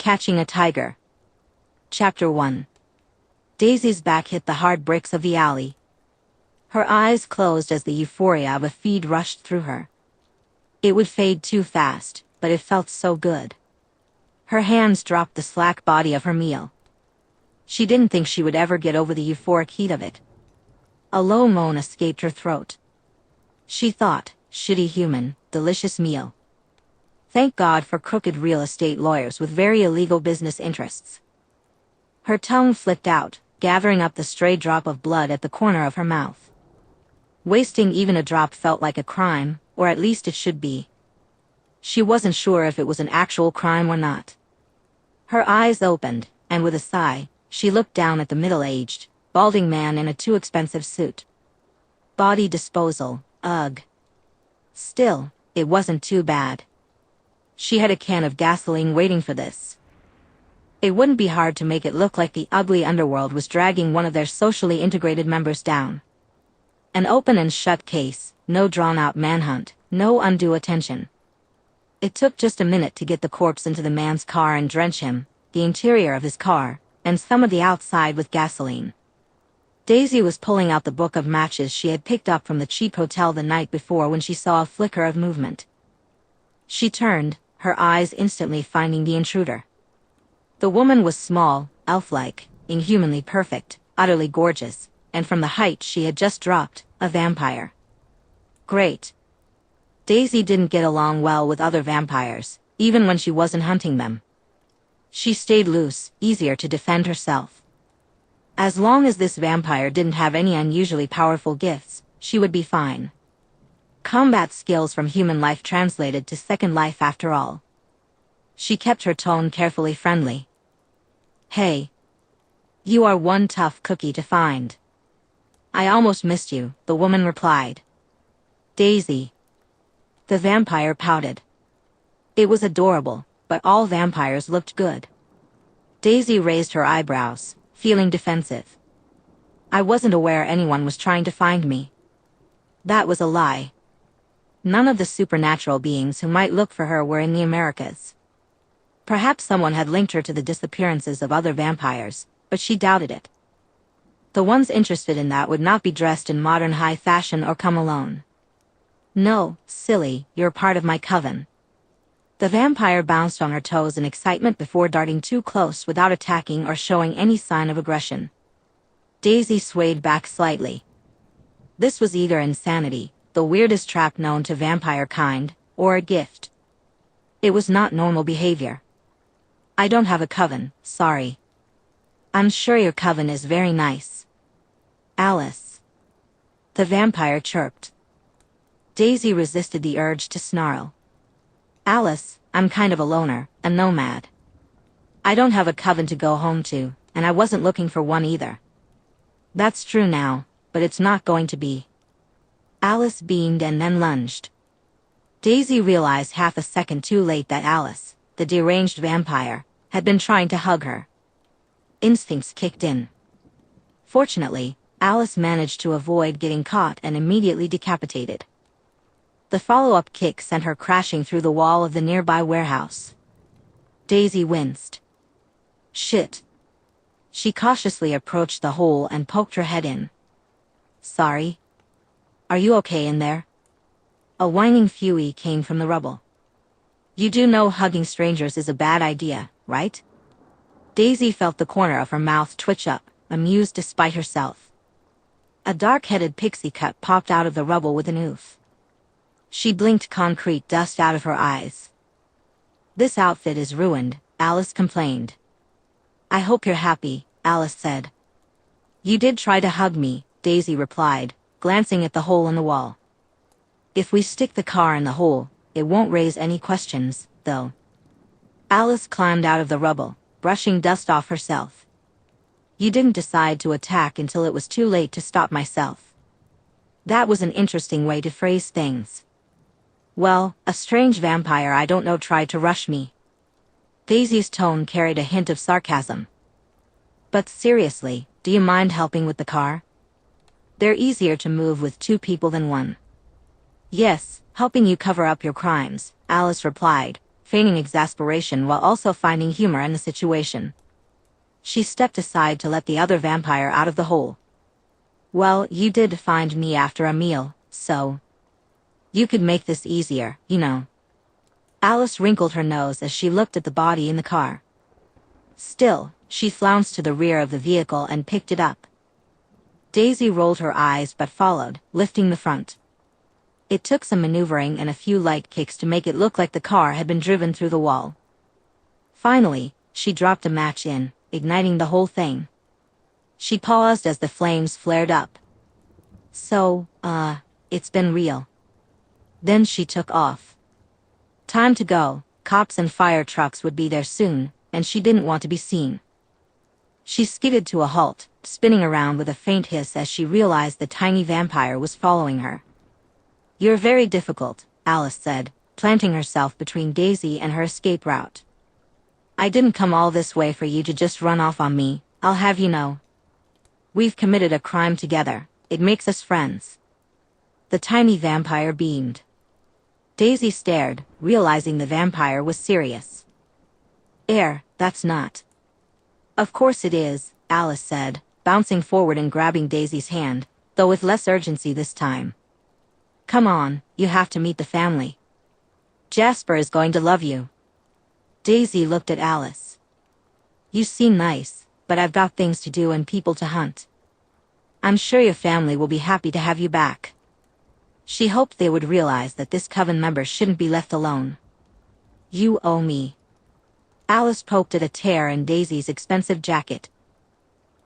Catching a Tiger. Chapter 1. Daisy's back hit the hard bricks of the alley. Her eyes closed as the euphoria of a feed rushed through her. It would fade too fast, but it felt so good. Her hands dropped the slack body of her meal. She didn't think she would ever get over the euphoric heat of it. A low moan escaped her throat. She thought, shitty human, delicious meal. Thank God for crooked real estate lawyers with very illegal business interests. Her tongue flicked out, gathering up the stray drop of blood at the corner of her mouth. Wasting even a drop felt like a crime, or at least it should be. She wasn't sure if it was an actual crime or not. Her eyes opened, and with a sigh, she looked down at the middle-aged, balding man in a too expensive suit. Body disposal, ugh. Still, it wasn't too bad. She had a can of gasoline waiting for this. It wouldn't be hard to make it look like the ugly underworld was dragging one of their socially integrated members down. An open and shut case, no drawn-out manhunt, no undue attention. It took just a minute to get the corpse into the man's car and drench him, the interior of his car, and some of the outside with gasoline. Daisy was pulling out the book of matches she had picked up from the cheap hotel the night before when she saw a flicker of movement. She turned, her eyes instantly finding the intruder. The woman was small, elf-like, inhumanly perfect, utterly gorgeous, and from the height she had just dropped, a vampire. Great. Daisy didn't get along well with other vampires, even when she wasn't hunting them. She stayed loose, easier to defend herself. As long as this vampire didn't have any unusually powerful gifts, she would be fine. Combat skills from human life translated to second life after all. She kept her tone carefully friendly. Hey. You are one tough cookie to find. I almost missed you, the woman replied. Daisy. The vampire pouted. It was adorable, but all vampires looked good. Daisy raised her eyebrows, feeling defensive. I wasn't aware anyone was trying to find me. That was a lie. None of the supernatural beings who might look for her were in the Americas. Perhaps someone had linked her to the disappearances of other vampires, but she doubted it. The ones interested in that would not be dressed in modern high fashion or come alone. No, silly, you're part of my coven. The vampire bounced on her toes in excitement before darting too close without attacking or showing any sign of aggression. Daisy swayed back slightly. This was either insanity, the weirdest trap known to vampire kind, or a gift. It was not normal behavior. I don't have a coven, sorry. I'm sure your coven is very nice. Alice. The vampire chirped. Daisy resisted the urge to snarl. Alice, I'm kind of a loner, a nomad. I don't have a coven to go home to, and I wasn't looking for one either. That's true now, but it's not going to be. Alice beamed and then lunged. Daisy realized half a second too late that Alice, the deranged vampire, had been trying to hug her. Instincts kicked in. Fortunately, Alice managed to avoid getting caught and immediately decapitated. The follow-up kick sent her crashing through the wall of the nearby warehouse. Daisy winced. Shit. She cautiously approached the hole and poked her head in. Sorry. Are you okay in there? A whining fuey came from the rubble. You do know hugging strangers is a bad idea, right? Daisy felt the corner of her mouth twitch up, amused despite herself. A dark-headed pixie cut popped out of the rubble with an oof. She blinked concrete dust out of her eyes. This outfit is ruined, Alice complained. I hope you're happy, Alice said. You did try to hug me, Daisy replied, glancing at the hole in the wall. If we stick the car in the hole, it won't raise any questions, though. Alice climbed out of the rubble, brushing dust off herself. You didn't decide to attack until it was too late to stop myself. That was an interesting way to phrase things. Well, a strange vampire I don't know tried to rush me. Daisy's tone carried a hint of sarcasm. But seriously, do you mind helping with the car? They're easier to move with two people than one. Yes, helping you cover up your crimes, Alice replied, feigning exasperation while also finding humor in the situation. She stepped aside to let the other vampire out of the hole. "Well, you did find me after a meal, so you could make this easier, you know." Alice wrinkled her nose as she looked at the body in the car. Still, she flounced to the rear of the vehicle and picked it up. Daisy rolled her eyes but followed, lifting the front. It took some maneuvering and a few light kicks to make it look like the car had been driven through the wall. Finally, she dropped a match in, igniting the whole thing. She paused as the flames flared up. "So, it's been real." Then she took off. Time to go. Cops and fire trucks would be there soon, and she didn't want to be seen. She skidded to a halt, spinning around with a faint hiss as she realized the tiny vampire was following her. "You're very difficult," Alice said, planting herself between Daisy and her escape route. "I didn't come all this way for you to just run off on me, I'll have you know. We've committed a crime together, it makes us friends." The tiny vampire beamed. Daisy stared, realizing the vampire was serious. That's not." "Of course it is," Alice said, bouncing forward and grabbing Daisy's hand, though with less urgency this time. "Come on, you have to meet the family. Jasper is going to love you." Daisy looked at Alice. "You seem nice, but I've got things to do and people to hunt. I'm sure your family will be happy to have you back." She hoped they would realize that this coven member shouldn't be left alone. "You owe me." Alice poked at a tear in Daisy's expensive jacket.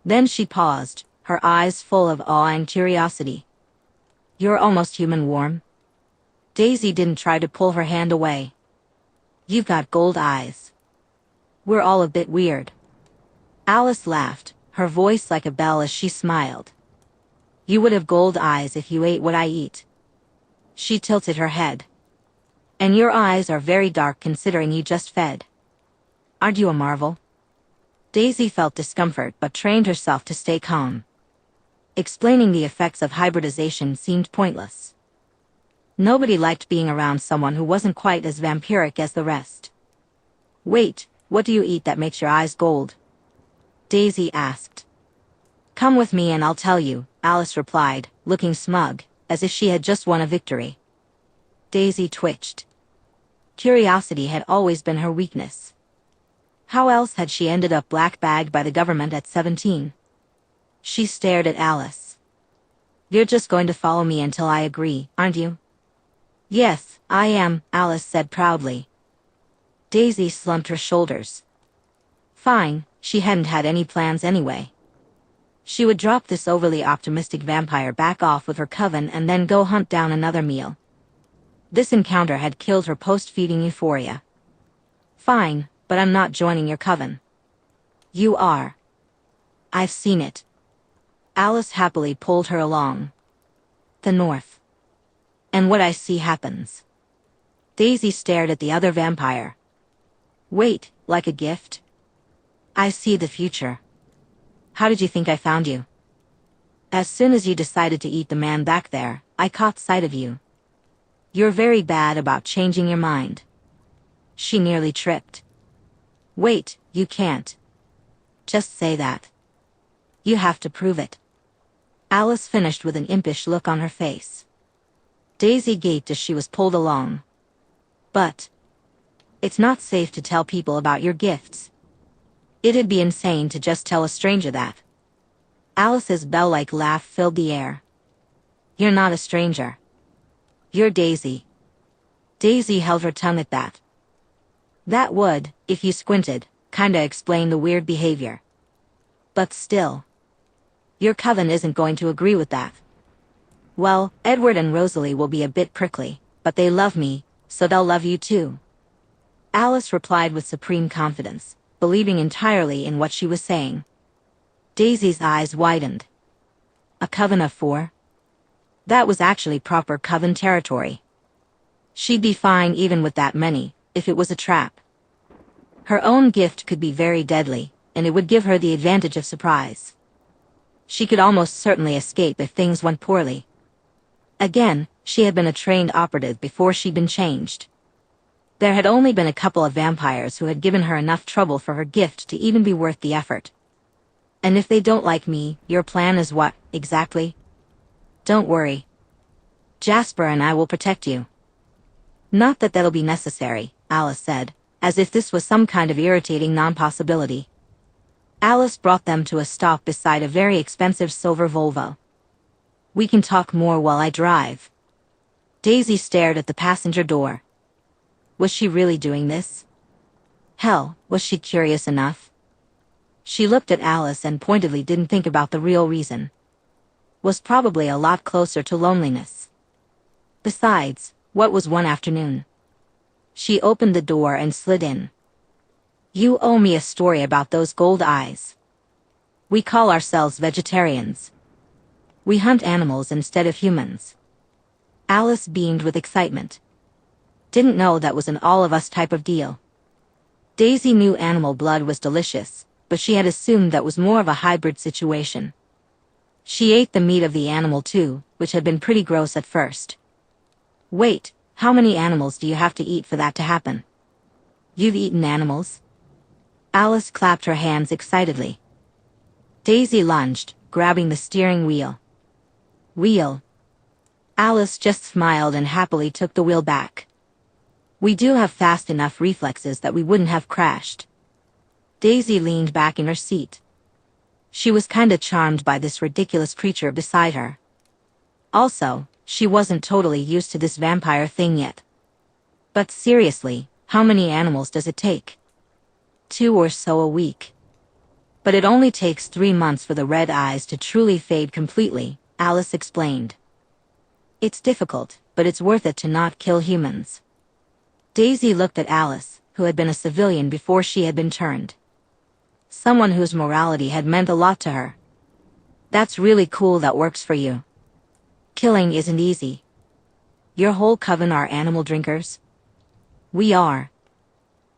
Then she paused, her eyes full of awe and curiosity. "You're almost human warm." Daisy didn't try to pull her hand away. "You've got gold eyes. We're all a bit weird." Alice laughed, her voice like a bell as she smiled. "You would have gold eyes if you ate what I eat." She tilted her head. "And your eyes are very dark considering you just fed. Aren't you a marvel?" Daisy felt discomfort but trained herself to stay calm. Explaining the effects of hybridization seemed pointless. Nobody liked being around someone who wasn't quite as vampiric as the rest. "Wait, what do you eat that makes your eyes gold?" Daisy asked. "Come with me and I'll tell you," Alice replied, looking smug, as if she had just won a victory. Daisy twitched. Curiosity had always been her weakness. How else had she ended up black-bagged by the government at 17? She stared at Alice. "You're just going to follow me until I agree, aren't you?" "Yes, I am," Alice said proudly. Daisy slumped her shoulders. Fine, she hadn't had any plans anyway. She would drop this overly optimistic vampire back off with her coven and then go hunt down another meal. This encounter had killed her post-feeding euphoria. "Fine, but I'm not joining your coven." "You are." "I've seen it." Alice happily pulled her along. "The North. And what I see happens." Daisy stared at the other vampire. "Wait, like a gift?" "I see the future." "How did you think I found you?" "As soon as you decided to eat the man back there, I caught sight of you. You're very bad about changing your mind." She nearly tripped. "Wait, you can't just say that. You have to prove it." Alice finished with an impish look on her face. Daisy gaped as she was pulled along. "But it's not safe to tell people about your gifts. It'd be insane to just tell a stranger that." Alice's bell-like laugh filled the air. "You're not a stranger. You're Daisy." Daisy held her tongue at that. That would, if you squinted, kinda explain the weird behavior. But still. Your coven isn't going to agree with that. "Well, Edward and Rosalie will be a bit prickly, but they love me, so they'll love you too." Alice replied with supreme confidence, believing entirely in what she was saying. Daisy's eyes widened. A coven of 4? That was actually proper coven territory. She'd be fine even with that many, if it was a trap. Her own gift could be very deadly, and it would give her the advantage of surprise. She could almost certainly escape if things went poorly. Again, she had been a trained operative before she'd been changed. There had only been a couple of vampires who had given her enough trouble for her gift to even be worth the effort. And if they don't like me, your plan is what, exactly? Don't worry. Jasper and I will protect you. Not that that'll be necessary, Alice said, as if this was some kind of irritating non-possibility. Alice brought them to a stop beside a very expensive silver Volvo. We can talk more while I drive. Daisy stared at the passenger door. Was she really doing this? Hell, was she curious enough? She looked at Alice and pointedly didn't think about the real reason. Was probably a lot closer to loneliness. Besides, what was one afternoon? She opened the door and slid in. You owe me a story about those gold eyes. We call ourselves vegetarians. We hunt animals instead of humans. Alice beamed with excitement. Didn't know that was an all-of-us type of deal. Daisy knew animal blood was delicious, but she had assumed that was more of a hybrid situation. She ate the meat of the animal too, which had been pretty gross at first. Wait, how many animals do you have to eat for that to happen? You've eaten animals? Alice clapped her hands excitedly. Daisy lunged, grabbing the steering wheel. Wheel. Alice just smiled and happily took the wheel back. We do have fast enough reflexes that we wouldn't have crashed. Daisy leaned back in her seat. She was kinda charmed by this ridiculous creature beside her. Also, she wasn't totally used to this vampire thing yet. But seriously, how many animals does it take? 2 or so a week. But it only takes 3 months for the red eyes to truly fade completely, Alice explained. It's difficult, but it's worth it to not kill humans. Daisy looked at Alice, who had been a civilian before she had been turned. Someone whose morality had meant a lot to her. That's really cool that works for you. Killing isn't easy. Your whole coven are animal drinkers? We are.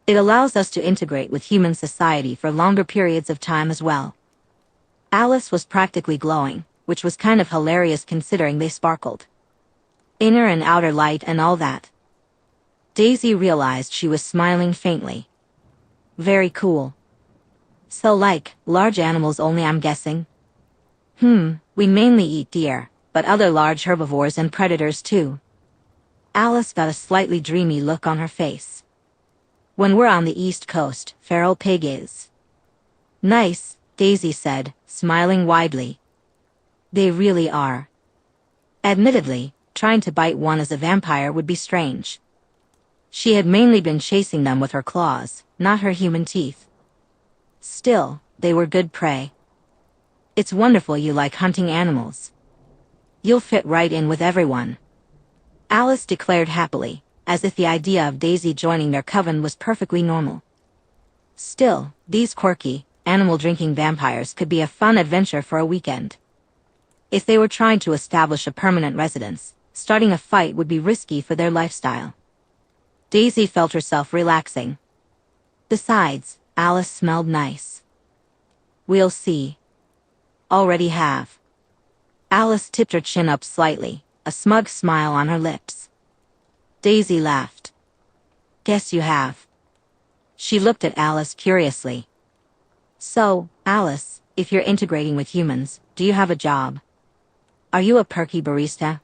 It allows us to integrate with human society for longer periods of time as well. Alice was practically glowing, which was kind of hilarious considering they sparkled. Inner and outer light and all that. Daisy realized she was smiling faintly. Very cool. So like, large animals only, I'm guessing? We mainly eat deer, but other large herbivores and predators too. Alice got a slightly dreamy look on her face. When we're on the East Coast, feral pig is. Nice, Daisy said, smiling widely. They really are. Admittedly, trying to bite one as a vampire would be strange. She had mainly been chasing them with her claws, not her human teeth. Still, they were good prey. It's wonderful you like hunting animals. You'll fit right in with everyone. Alice declared happily, as if the idea of Daisy joining their coven was perfectly normal. Still, these quirky, animal-drinking vampires could be a fun adventure for a weekend. If they were trying to establish a permanent residence, starting a fight would be risky for their lifestyle. Daisy felt herself relaxing. Besides, Alice smelled nice. We'll see. Already have. Alice tipped her chin up slightly, a smug smile on her lips. Daisy laughed. Guess you have. She looked at Alice curiously. So, Alice, if you're integrating with humans, do you have a job? Are you a perky barista?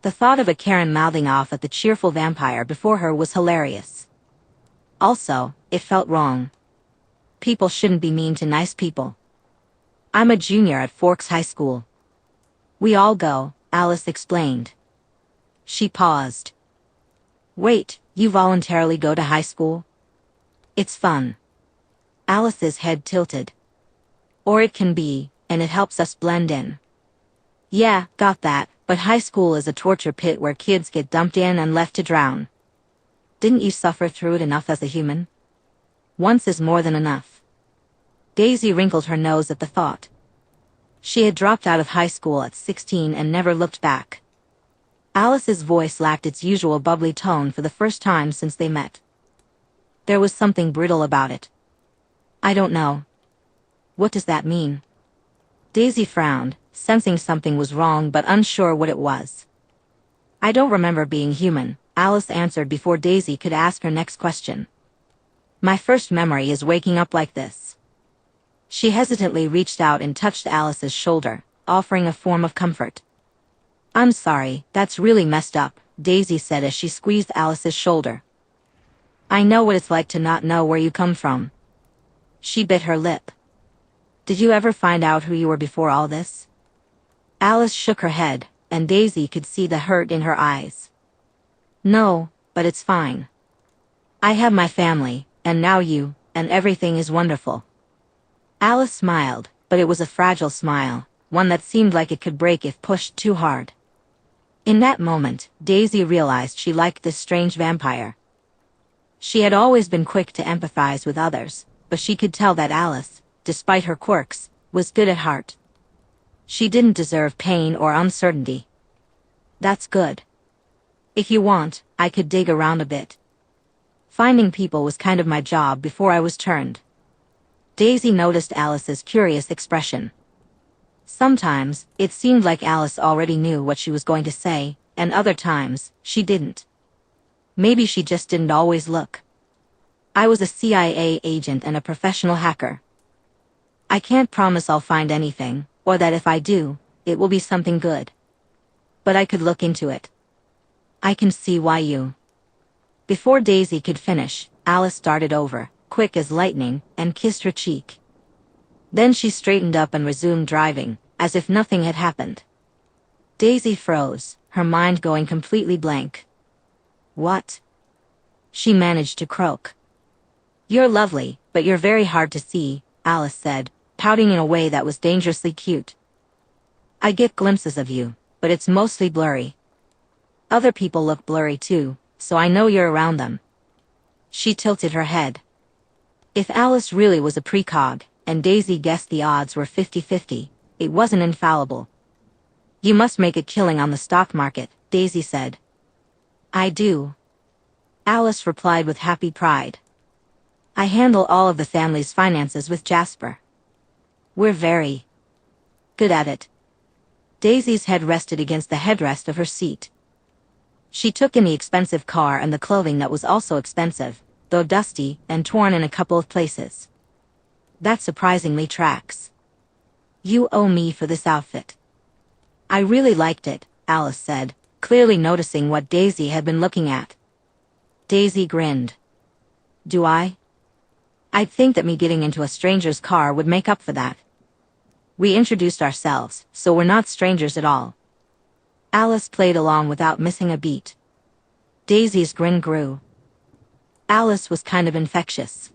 The thought of a Karen mouthing off at the cheerful vampire before her was hilarious. Also, it felt wrong. People shouldn't be mean to nice people. I'm a junior at Forks High School. We all go, Alice explained. She paused. Wait, you voluntarily go to high school? It's fun. Alice's head tilted. Or it can be, and it helps us blend in. Yeah, got that, but high school is a torture pit where kids get dumped in and left to drown. Didn't you suffer through it enough as a human? Once is more than enough. Daisy wrinkled her nose at the thought. She had dropped out of high school at 16 and never looked back. Alice's voice lacked its usual bubbly tone for the first time since they met. There was something brittle about it. I don't know. What does that mean? Daisy frowned, sensing something was wrong but unsure what it was. I don't remember being human, Alice answered before Daisy could ask her next question. My first memory is waking up like this. She hesitantly reached out and touched Alice's shoulder, offering a form of comfort. I'm sorry, that's really messed up, Daisy said as she squeezed Alice's shoulder. I know what it's like to not know where you come from. She bit her lip. Did you ever find out who you were before all this? Alice shook her head, and Daisy could see the hurt in her eyes. No, but it's fine. I have my family, and now you, and everything is wonderful. Alice smiled, but it was a fragile smile, one that seemed like it could break if pushed too hard. In that moment, Daisy realized she liked this strange vampire. She had always been quick to empathize with others, but she could tell that Alice, despite her quirks, was good at heart. She didn't deserve pain or uncertainty. That's good. If you want, I could dig around a bit. Finding people was kind of my job before I was turned. Daisy noticed Alice's curious expression. Sometimes, it seemed like Alice already knew what she was going to say, and other times, she didn't. Maybe she just didn't always look. I was a CIA agent and a professional hacker. I can't promise I'll find anything, or that if I do, it will be something good. But I could look into it. I can see why you. Before Daisy could finish, Alice started over, quick as lightning, and kissed her cheek. Then she straightened up and resumed driving, as if nothing had happened. Daisy froze, her mind going completely blank. What? She managed to croak. You're lovely, but you're very hard to see, Alice said, pouting in a way that was dangerously cute. I get glimpses of you, but it's mostly blurry. Other people look blurry too, so I know you're around them. She tilted her head. If Alice really was a precog, and Daisy guessed the odds were 50-50, it wasn't infallible. You must make a killing on the stock market, Daisy said. I do. Alice replied with happy pride. I handle all of the family's finances with Jasper. We're very good at it. Daisy's head rested against the headrest of her seat. She took in the expensive car and the clothing that was also expensive, though dusty and torn in a couple of places. That surprisingly tracks. You owe me for this outfit. I really liked it, Alice said, clearly noticing what Daisy had been looking at. Daisy grinned. Do I? I'd think that me getting into a stranger's car would make up for that. We introduced ourselves, so we're not strangers at all. Alice played along without missing a beat. Daisy's grin grew. Alice was kind of infectious.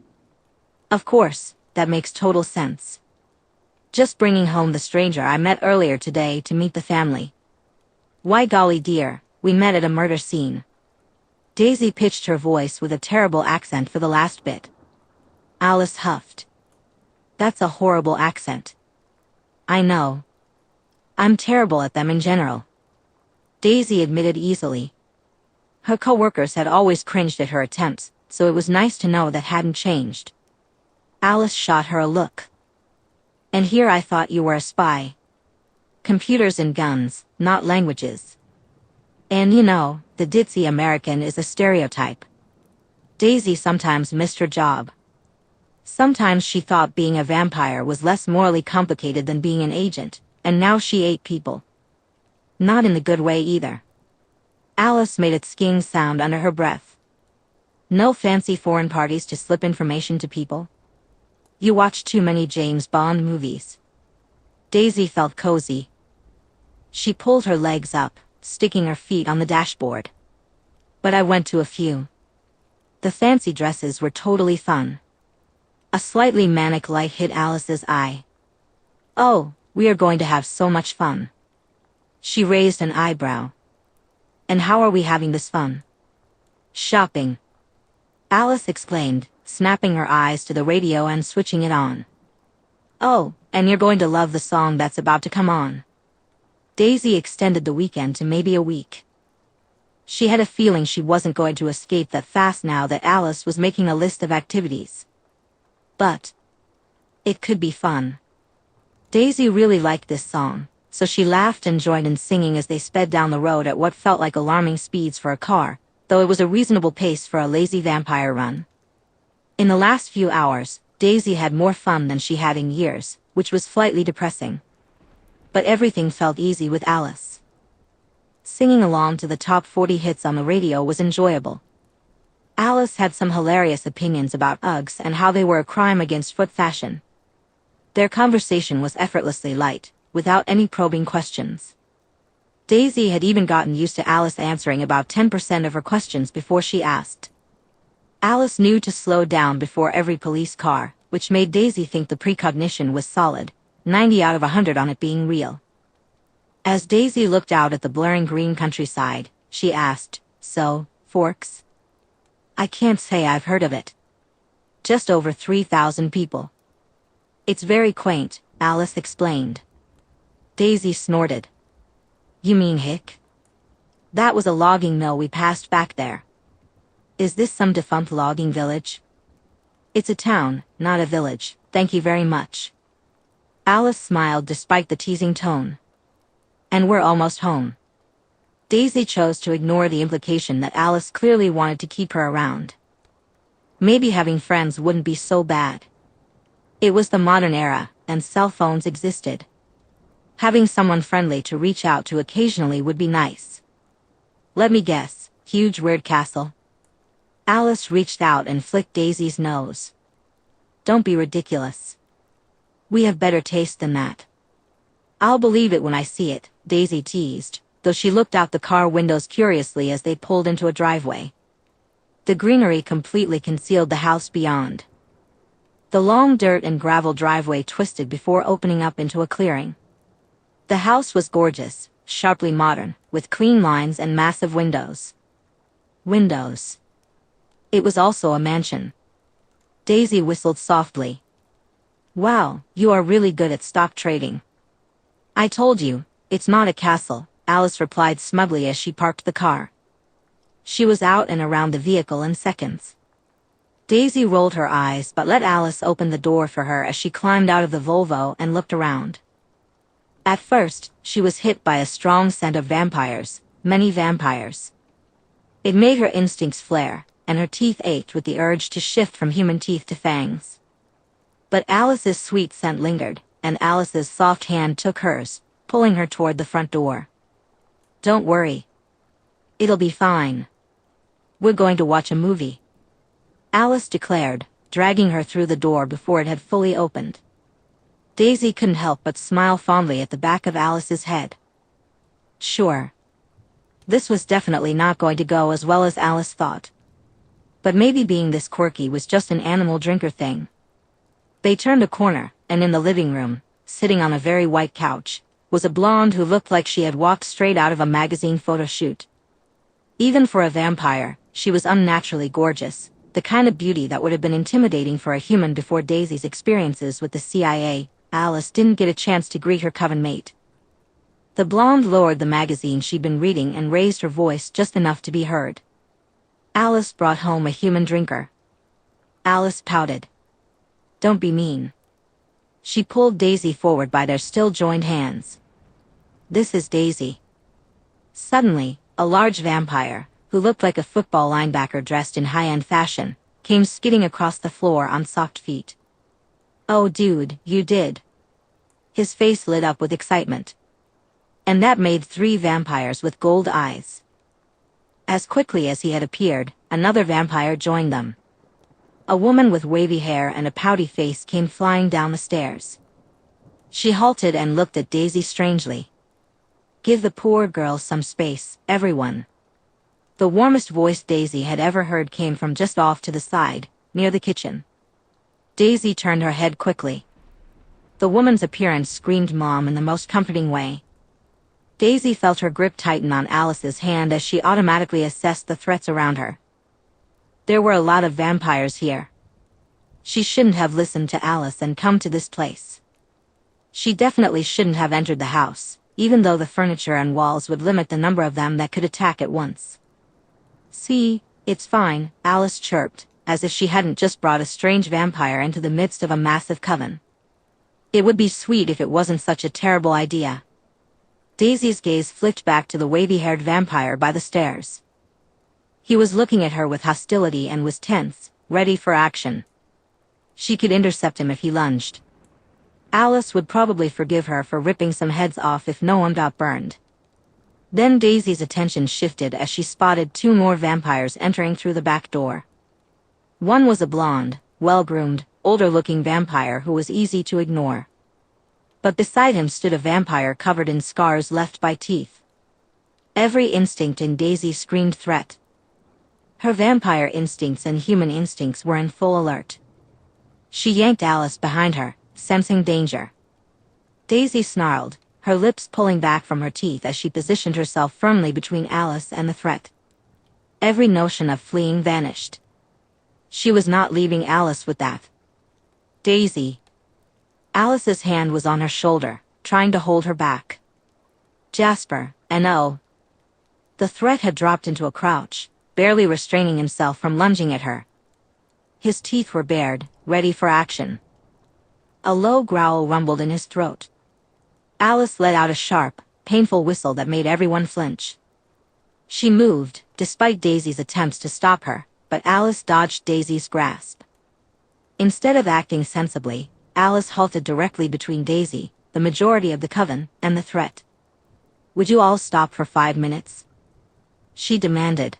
Of course, that makes total sense. Just bringing home the stranger I met earlier today to meet the family. Why golly dear, we met at a murder scene. Daisy pitched her voice with a terrible accent for the last bit. Alice huffed. That's a horrible accent. I know. I'm terrible at them in general. Daisy admitted easily. Her co-workers had always cringed at her attempts, so it was nice to know that hadn't changed. Alice shot her a look. And here I thought you were a spy. Computers and guns, not languages. And you know, the ditzy American is a stereotype. Daisy sometimes missed her job. Sometimes she thought being a vampire was less morally complicated than being an agent, and now she ate people. Not in the good way either. Alice made a skiing sound under her breath. No fancy foreign parties to slip information to people? You watch too many James Bond movies. Daisy felt cozy. She pulled her legs up, sticking her feet on the dashboard. But I went to a few. The fancy dresses were totally fun. A slightly manic light hit Alice's eye. Oh, we are going to have so much fun. She raised an eyebrow. And how are we having this fun? Shopping. Alice exclaimed, snapping her eyes to the radio and switching it on. Oh, and you're going to love the song that's about to come on. Daisy extended the weekend to maybe a week. She had a feeling she wasn't going to escape that fast now that Alice was making a list of activities. But it could be fun. Daisy really liked this song, so she laughed and joined in singing as they sped down the road at what felt like alarming speeds for a car, though it was a reasonable pace for a lazy vampire run. In the last few hours, Daisy had more fun than she had in years, which was slightly depressing. But everything felt easy with Alice. Singing along to the top 40 hits on the radio was enjoyable. Alice had some hilarious opinions about Uggs and how they were a crime against foot fashion. Their conversation was effortlessly light, without any probing questions. Daisy had even gotten used to Alice answering about 10% of her questions before she asked. Alice knew to slow down before every police car, which made Daisy think the precognition was solid, 90 out of 100 on it being real. As Daisy looked out at the blurring green countryside, she asked, "So, Forks?" "I can't say I've heard of it. Just over 3,000 people. It's very quaint," Alice explained. Daisy snorted. "You mean hick? That was a logging mill we passed back there. Is this some defunct logging village?" "It's a town, not a village, thank you very much." Alice smiled despite the teasing tone. "And we're almost home." Daisy chose to ignore the implication that Alice clearly wanted to keep her around. Maybe having friends wouldn't be so bad. It was the modern era, and cell phones existed. Having someone friendly to reach out to occasionally would be nice. "Let me guess, huge weird castle?" Alice reached out and flicked Daisy's nose. "Don't be ridiculous. We have better taste than that." "I'll believe it when I see it," Daisy teased, though she looked out the car windows curiously as they pulled into a driveway. The greenery completely concealed the house beyond. The long dirt and gravel driveway twisted before opening up into a clearing. The house was gorgeous, sharply modern, with clean lines and massive windows. Windows. It was also a mansion. Daisy whistled softly. "Wow, you are really good at stock trading." "I told you, it's not a castle," Alice replied smugly as she parked the car. She was out and around the vehicle in seconds. Daisy rolled her eyes but let Alice open the door for her as she climbed out of the Volvo and looked around. At first, she was hit by a strong scent of vampires, many vampires. It made her instincts flare, and her teeth ached with the urge to shift from human teeth to fangs. But Alice's sweet scent lingered, and Alice's soft hand took hers, pulling her toward the front door. "Don't worry. It'll be fine. We're going to watch a movie," Alice declared, dragging her through the door before it had fully opened. Daisy couldn't help but smile fondly at the back of Alice's head. Sure. This was definitely not going to go as well as Alice thought. But maybe being this quirky was just an animal drinker thing. They turned a corner, and in the living room, sitting on a very white couch, was a blonde who looked like she had walked straight out of a magazine photo shoot. Even for a vampire, she was unnaturally gorgeous, the kind of beauty that would have been intimidating for a human before Daisy's experiences with the CIA. Alice didn't get a chance to greet her coven mate. The blonde lowered the magazine she'd been reading and raised her voice just enough to be heard. "Alice brought home a human drinker." Alice pouted. "Don't be mean." She pulled Daisy forward by their still joined hands. "This is Daisy." Suddenly, a large vampire, who looked like a football linebacker dressed in high-end fashion, came skidding across the floor on soft feet. "Oh dude, you did." His face lit up with excitement. And that made 3 vampires with gold eyes. As quickly as he had appeared, another vampire joined them. A woman with wavy hair and a pouty face came flying down the stairs. She halted and looked at Daisy strangely. "Give the poor girl some space, everyone." The warmest voice Daisy had ever heard came from just off to the side, near the kitchen. Daisy turned her head quickly. The woman's appearance screamed Mom in the most comforting way. Daisy felt her grip tighten on Alice's hand as she automatically assessed the threats around her. There were a lot of vampires here. She shouldn't have listened to Alice and come to this place. She definitely shouldn't have entered the house, even though the furniture and walls would limit the number of them that could attack at once. "See, it's fine," Alice chirped, as if she hadn't just brought a strange vampire into the midst of a massive coven. It would be sweet if it wasn't such a terrible idea. Daisy's gaze flicked back to the wavy-haired vampire by the stairs. He was looking at her with hostility and was tense, ready for action. She could intercept him if he lunged. Alice would probably forgive her for ripping some heads off if no one got burned. Then Daisy's attention shifted as she spotted two more vampires entering through the back door. One was a blonde, well-groomed, older-looking vampire who was easy to ignore. But beside him stood a vampire covered in scars left by teeth. Every instinct in Daisy screamed threat. Her vampire instincts and human instincts were in full alert. She yanked Alice behind her, sensing danger. Daisy snarled, her lips pulling back from her teeth as she positioned herself firmly between Alice and the threat. Every notion of fleeing vanished. She was not leaving Alice with that. Daisy. Alice's hand was on her shoulder, trying to hold her back. Jasper, no. The threat had dropped into a crouch, barely restraining himself from lunging at her. His teeth were bared, ready for action. A low growl rumbled in his throat. Alice let out a sharp, painful whistle that made everyone flinch. She moved, despite Daisy's attempts to stop her, but Alice dodged Daisy's grasp. Instead of acting sensibly, Alice halted directly between Daisy, the majority of the coven, and the threat. "Would you all stop for 5 minutes?" she demanded.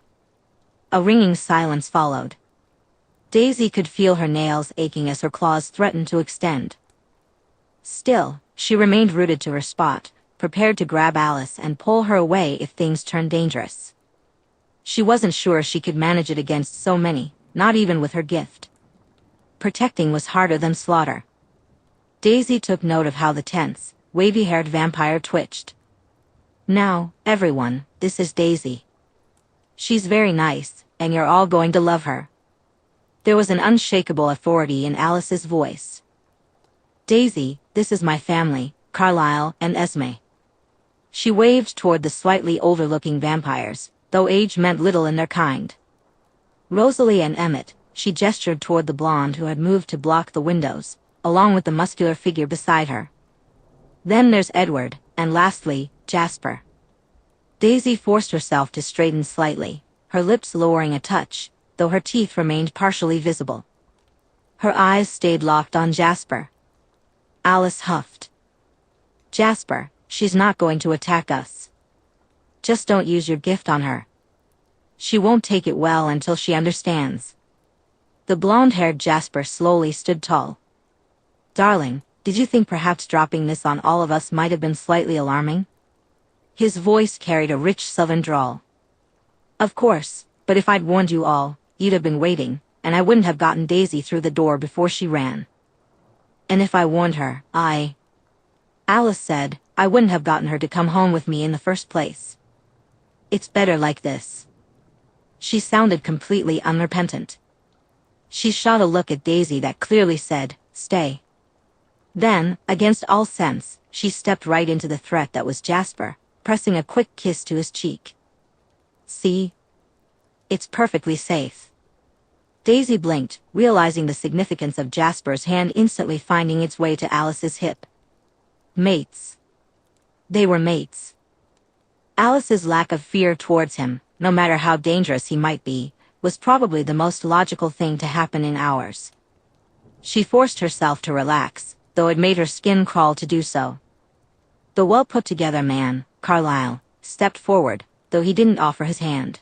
A ringing silence followed. Daisy could feel her nails aching as her claws threatened to extend. Still, she remained rooted to her spot, prepared to grab Alice and pull her away if things turned dangerous. She wasn't sure she could manage it against so many, not even with her gift. Protecting was harder than slaughter. Daisy took note of how the tense, wavy-haired vampire twitched. "Now, everyone, this is Daisy. She's very nice, and you're all going to love her." There was an unshakable authority in Alice's voice. "Daisy, this is my family, Carlisle and Esme." She waved toward the slightly older-looking vampires, though age meant little in their kind. Rosalie and Emmett, she gestured toward the blonde who had moved to block the windows, along with the muscular figure beside her. "Then there's Edward, and lastly, Jasper." Daisy forced herself to straighten slightly, her lips lowering a touch, though her teeth remained partially visible. Her eyes stayed locked on Jasper. Alice huffed. "Jasper, she's not going to attack us. Just don't use your gift on her. She won't take it well until she understands." The blonde-haired Jasper slowly stood tall. "Darling, did you think perhaps dropping this on all of us might have been slightly alarming?" His voice carried a rich southern drawl. "Of course, but if I'd warned you all, you'd have been waiting, and I wouldn't have gotten Daisy through the door before she ran. And if I warned her, Alice said, I wouldn't have gotten her to come home with me in the first place. It's better like this." She sounded completely unrepentant. She shot a look at Daisy that clearly said, "Stay." Then, against all sense, she stepped right into the threat that was Jasper, pressing a quick kiss to his cheek. "See? It's perfectly safe." Daisy blinked, realizing the significance of Jasper's hand instantly finding its way to Alice's hip. Mates. They were mates. Alice's lack of fear towards him, no matter how dangerous he might be, was probably the most logical thing to happen in hours. She forced herself to relax, though it made her skin crawl to do so. The well-put-together man, Carlisle, stepped forward, though he didn't offer his hand.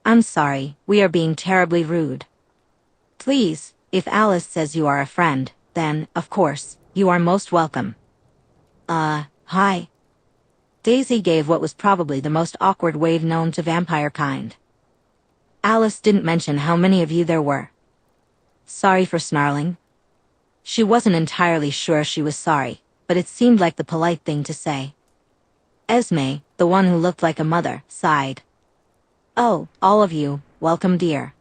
"I'm sorry, we are being terribly rude. Please, if Alice says you are a friend, then, of course, you are most welcome." Hi." Daisy gave what was probably the most awkward wave known to vampire kind. Alice didn't mention how many of you there were. "Sorry for snarling." She wasn't entirely sure she was sorry, but it seemed like the polite thing to say. Esme, the one who looked like a mother, sighed. "Oh, all of you, welcome dear."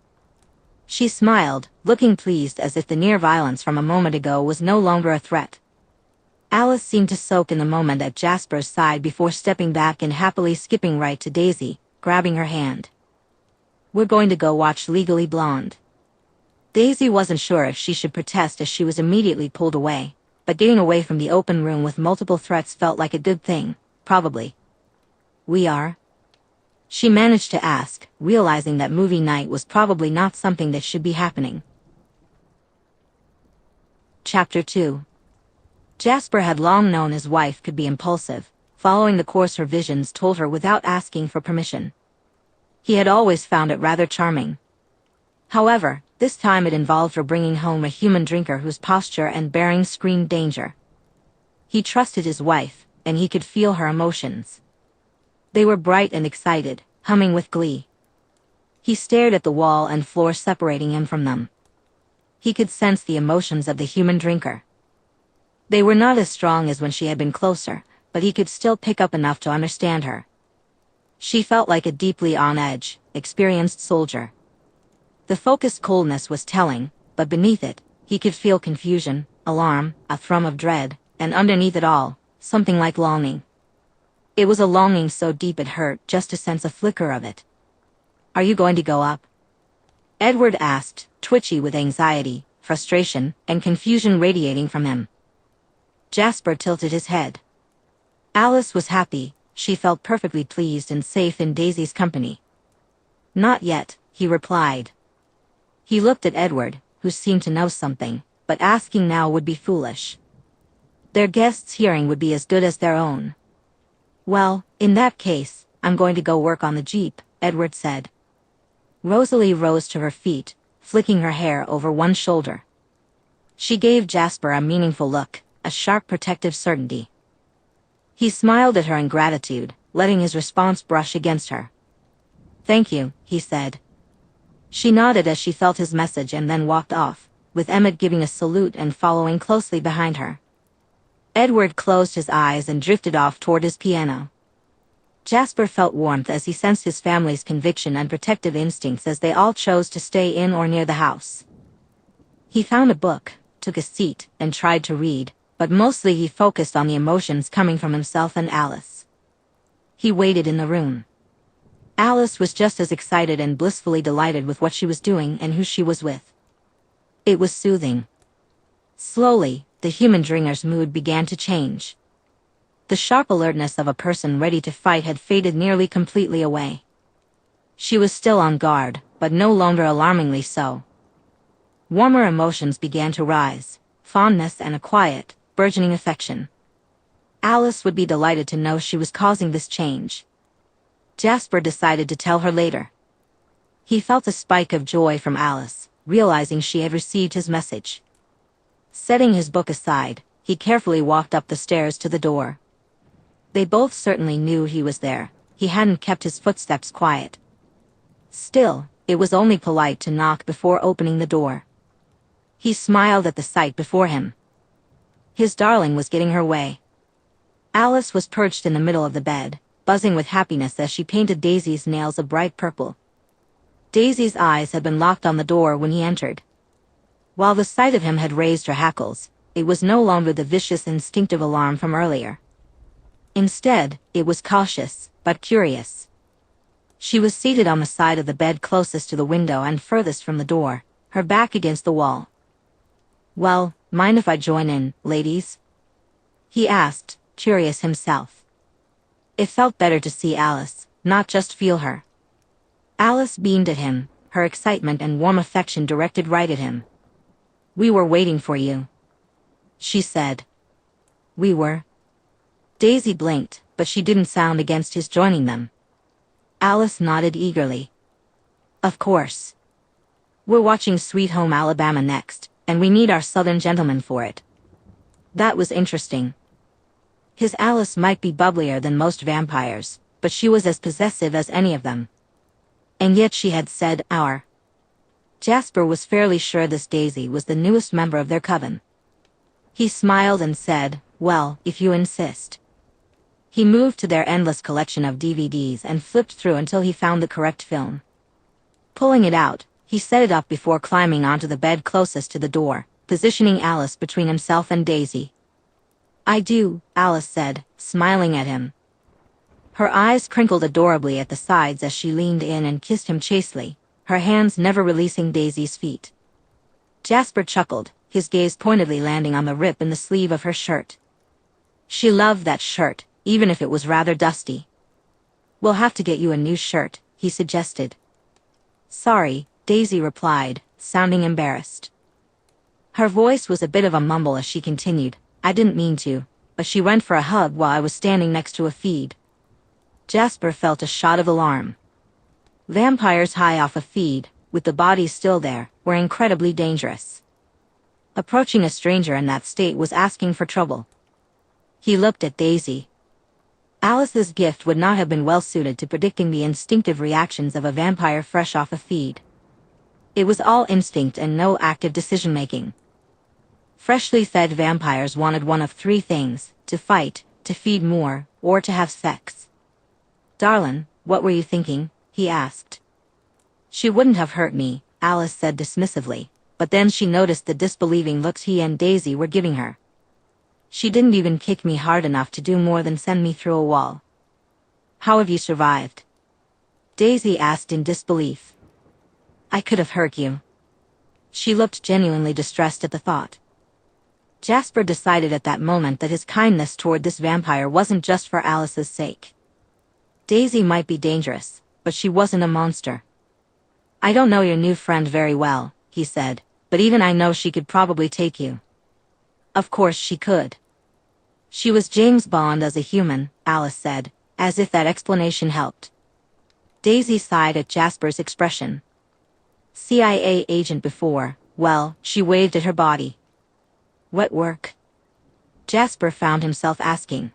She smiled, looking pleased as if the near violence from a moment ago was no longer a threat. Alice seemed to soak in the moment at Jasper's side before stepping back and happily skipping right to Daisy, grabbing her hand. "We're going to go watch Legally Blonde." Daisy wasn't sure if she should protest as she was immediately pulled away, but getting away from the open room with multiple threats felt like a good thing, probably. "We are?" She managed to ask, realizing that movie night was probably not something that should be happening. Chapter 2. Jasper had long known his wife could be impulsive, following the course her visions told her without asking for permission. He had always found it rather charming. However, this time it involved her bringing home a human drinker whose posture and bearing screamed danger. He trusted his wife, and he could feel her emotions. They were bright and excited, humming with glee. He stared at the wall and floor separating him from them. He could sense the emotions of the human drinker. They were not as strong as when she had been closer, but he could still pick up enough to understand her. She felt like a deeply on-edge, experienced soldier. The focused coldness was telling, but beneath it, he could feel confusion, alarm, a thrum of dread, and underneath it all, something like longing. It was a longing so deep it hurt just to sense a flicker of it. "Are you going to go up?" Edward asked, twitchy with anxiety, frustration, and confusion radiating from him. Jasper tilted his head. Alice was happy, she felt perfectly pleased and safe in Daisy's company. "Not yet," he replied. He looked at Edward, who seemed to know something, but asking now would be foolish. Their guest's hearing would be as good as their own. "Well, in that case, I'm going to go work on the Jeep," Edward said. Rosalie rose to her feet, flicking her hair over one shoulder. She gave Jasper a meaningful look, a sharp protective certainty. He smiled at her in gratitude, letting his response brush against her. "Thank you," he said. She nodded as she felt his message and then walked off, with Emmett giving a salute and following closely behind her. Edward closed his eyes and drifted off toward his piano. Jasper felt warmth as he sensed his family's conviction and protective instincts as they all chose to stay in or near the house. He found a book, took a seat, and tried to read, but mostly he focused on the emotions coming from himself and Alice. He waited in the room. Alice was just as excited and blissfully delighted with what she was doing and who she was with. It was soothing. Slowly, the human drinker's mood began to change. The sharp alertness of a person ready to fight had faded nearly completely away. She was still on guard, but no longer alarmingly so. Warmer emotions began to rise, fondness and a quiet, burgeoning affection. Alice would be delighted to know she was causing this change. Jasper decided to tell her later. He felt a spike of joy from Alice, realizing she had received his message. Setting his book aside, he carefully walked up the stairs to the door. They both certainly knew he was there, he hadn't kept his footsteps quiet. Still, it was only polite to knock before opening the door. He smiled at the sight before him. His darling was getting her way. Alice was perched in the middle of the bed, buzzing with happiness as she painted Daisy's nails a bright purple. Daisy's eyes had been locked on the door when he entered. While the sight of him had raised her hackles, it was no longer the vicious instinctive alarm from earlier. Instead, it was cautious, but curious. She was seated on the side of the bed closest to the window and furthest from the door, her back against the wall. "Well, mind if I join in, ladies?" he asked, curious himself. It felt better to see Alice, not just feel her. Alice beamed at him, her excitement and warm affection directed right at him. "We were waiting for you," she said. "We were?" Daisy blinked, but she didn't sound against his joining them. Alice nodded eagerly. "Of course. We're watching Sweet Home Alabama next, and we need our Southern gentleman for it." That was interesting. His Alice might be bubblier than most vampires, but she was as possessive as any of them. And yet she had said our. Jasper was fairly sure this Daisy was the newest member of their coven. He smiled and said, "Well, if you insist." He moved to their endless collection of DVDs and flipped through until he found the correct film. Pulling it out, he set it up before climbing onto the bed closest to the door, positioning Alice between himself and Daisy. "I do," Alice said, smiling at him. Her eyes crinkled adorably at the sides as she leaned in and kissed him chastely, her hands never releasing Daisy's feet. Jasper chuckled, his gaze pointedly landing on the rip in the sleeve of her shirt. She loved that shirt, even if it was rather dusty. We'll have to get you a new shirt, he suggested. Sorry, Daisy replied, sounding embarrassed. Her voice was a bit of a mumble as she continued, I didn't mean to, but she went for a hug while I was standing next to a feed. Jasper felt a shot of alarm. Vampires high off a feed, with the bodies still there, were incredibly dangerous. Approaching a stranger in that state was asking for trouble. He looked at Daisy. Alice's gift would not have been well suited to predicting the instinctive reactions of a vampire fresh off a feed. It was all instinct and no active decision-making. Freshly fed vampires wanted one of three things: to fight, to feed more, or to have sex. Darlin', what were you thinking? He asked. She wouldn't have hurt me, Alice said dismissively, but then she noticed the disbelieving looks he and Daisy were giving her. She didn't even kick me hard enough to do more than send me through a wall. How have you survived? Daisy asked in disbelief. I could have hurt you. She looked genuinely distressed at the thought. Jasper decided at that moment that his kindness toward this vampire wasn't just for Alice's sake. Daisy might be dangerous, but she wasn't a monster. I don't know your new friend very well, he said, but even I know she could probably take you. Of course she could. She was James Bond as a human, Alice said, as if that explanation helped. Daisy sighed at Jasper's expression. CIA agent before, well, she waved at her body. What work? Jasper found himself asking.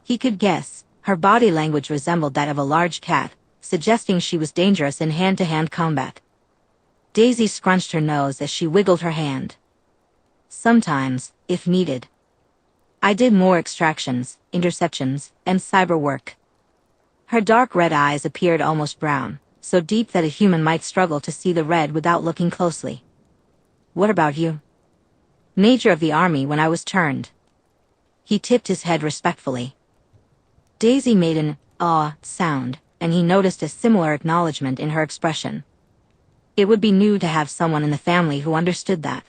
He could guess, her body language resembled that of a large cat, suggesting she was dangerous in hand-to-hand combat. Daisy scrunched her nose as she wiggled her hand. Sometimes, if needed. I did more extractions, interceptions, and cyber work. Her dark red eyes appeared almost brown, so deep that a human might struggle to see the red without looking closely. What about you? Major of the army when I was turned. He tipped his head respectfully. Daisy made an sound, and he noticed a similar acknowledgement in her expression. It would be new to have someone in the family who understood that.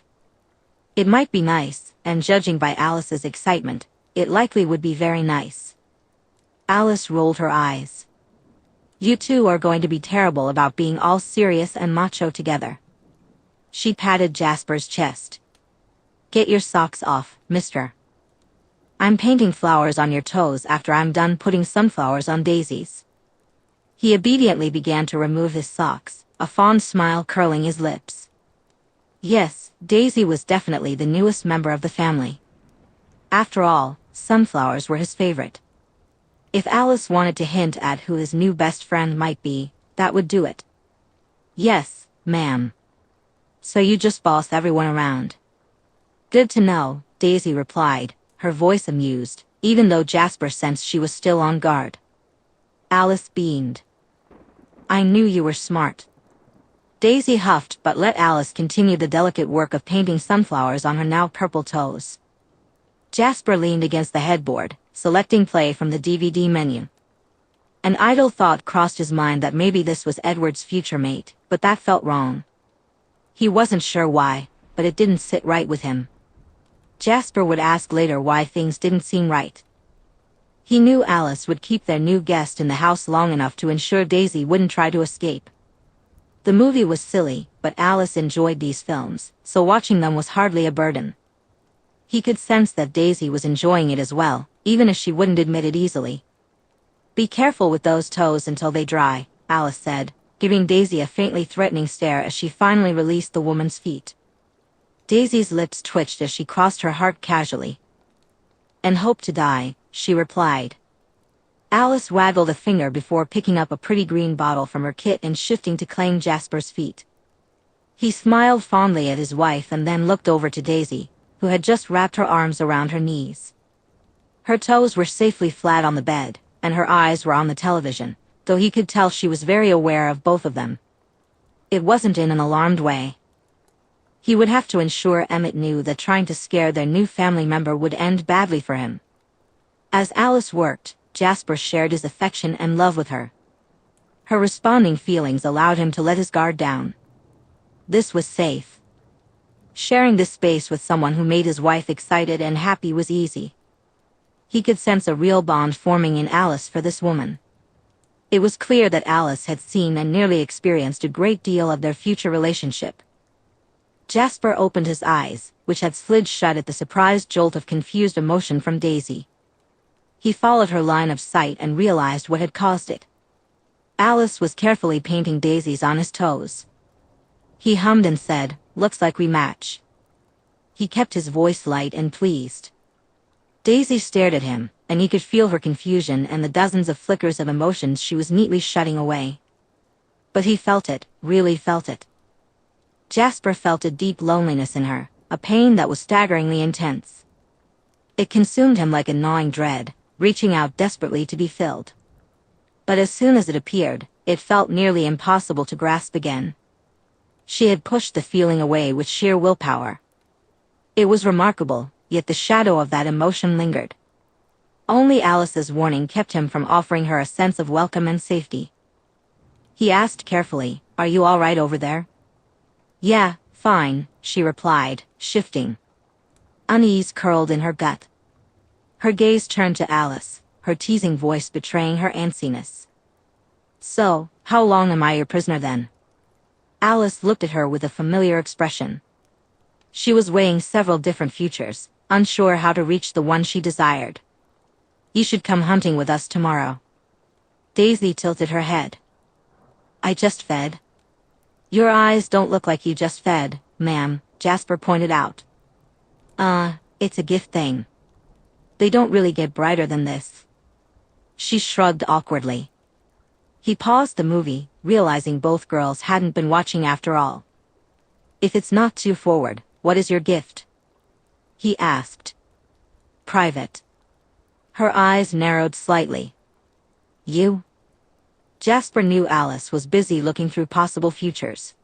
It might be nice, and judging by Alice's excitement, it likely would be very nice. Alice rolled her eyes. You two are going to be terrible about being all serious and macho together. She patted Jasper's chest. Get your socks off, mister. I'm painting flowers on your toes after I'm done putting sunflowers on Daisy's. He obediently began to remove his socks, a fond smile curling his lips. Yes, Daisy was definitely the newest member of the family. After all, sunflowers were his favorite. If Alice wanted to hint at who his new best friend might be, that would do it. Yes, ma'am. So you just boss everyone around. Good to know, Daisy replied, her voice amused, even though Jasper sensed she was still on guard. Alice beamed. I knew you were smart. Daisy huffed but let Alice continue the delicate work of painting sunflowers on her now purple toes. Jasper leaned against the headboard, selecting play from the DVD menu. An idle thought crossed his mind that maybe this was Edward's future mate, but that felt wrong. He wasn't sure why, but it didn't sit right with him. Jasper would ask later why things didn't seem right. He knew Alice would keep their new guest in the house long enough to ensure Daisy wouldn't try to escape. The movie was silly, but Alice enjoyed these films, so watching them was hardly a burden. He could sense that Daisy was enjoying it as well, even if she wouldn't admit it easily. Be careful with those toes until they dry, Alice said, giving Daisy a faintly threatening stare as she finally released the woman's feet. Daisy's lips twitched as she crossed her heart casually. And hope to die, she replied. Alice waggled a finger before picking up a pretty green bottle from her kit and shifting to claim Jasper's feet. He smiled fondly at his wife and then looked over to Daisy, who had just wrapped her arms around her knees. Her toes were safely flat on the bed, and her eyes were on the television, though he could tell she was very aware of both of them. It wasn't in an alarmed way. He would have to ensure Emmett knew that trying to scare their new family member would end badly for him. As Alice worked, Jasper shared his affection and love with her. Her responding feelings allowed him to let his guard down. This was safe. Sharing this space with someone who made his wife excited and happy was easy. He could sense a real bond forming in Alice for this woman. It was clear that Alice had seen and nearly experienced a great deal of their future relationship. Jasper opened his eyes, which had slid shut at the surprised jolt of confused emotion from Daisy. He followed her line of sight and realized what had caused it. Alice was carefully painting daisies on his toes. He hummed and said, "Looks like we match." He kept his voice light and pleased. Daisy stared at him, and he could feel her confusion and the dozens of flickers of emotions she was neatly shutting away. But he felt it, really felt it. Jasper felt a deep loneliness in her, a pain that was staggeringly intense. It consumed him like a gnawing dread, reaching out desperately to be filled. But as soon as it appeared, it felt nearly impossible to grasp again. She had pushed the feeling away with sheer willpower. It was remarkable, yet the shadow of that emotion lingered. Only Alice's warning kept him from offering her a sense of welcome and safety. He asked carefully, "Are you all right over there?" "Yeah, fine," she replied, shifting. Unease curled in her gut. Her gaze turned to Alice, her teasing voice betraying her antsiness. "So, how long am I your prisoner then?" Alice looked at her with a familiar expression. She was weighing several different futures, unsure how to reach the one she desired. "You should come hunting with us tomorrow." Daisy tilted her head. "I just fed." "Your eyes don't look like you just fed, ma'am," Jasper pointed out. It's a gift thing. They don't really get brighter than this." She shrugged awkwardly. He paused the movie, realizing both girls hadn't been watching after all. "If it's not too forward, what is your gift?" he asked. "Private." Her eyes narrowed slightly. "You?" Jasper knew Alice was busy looking through possible futures.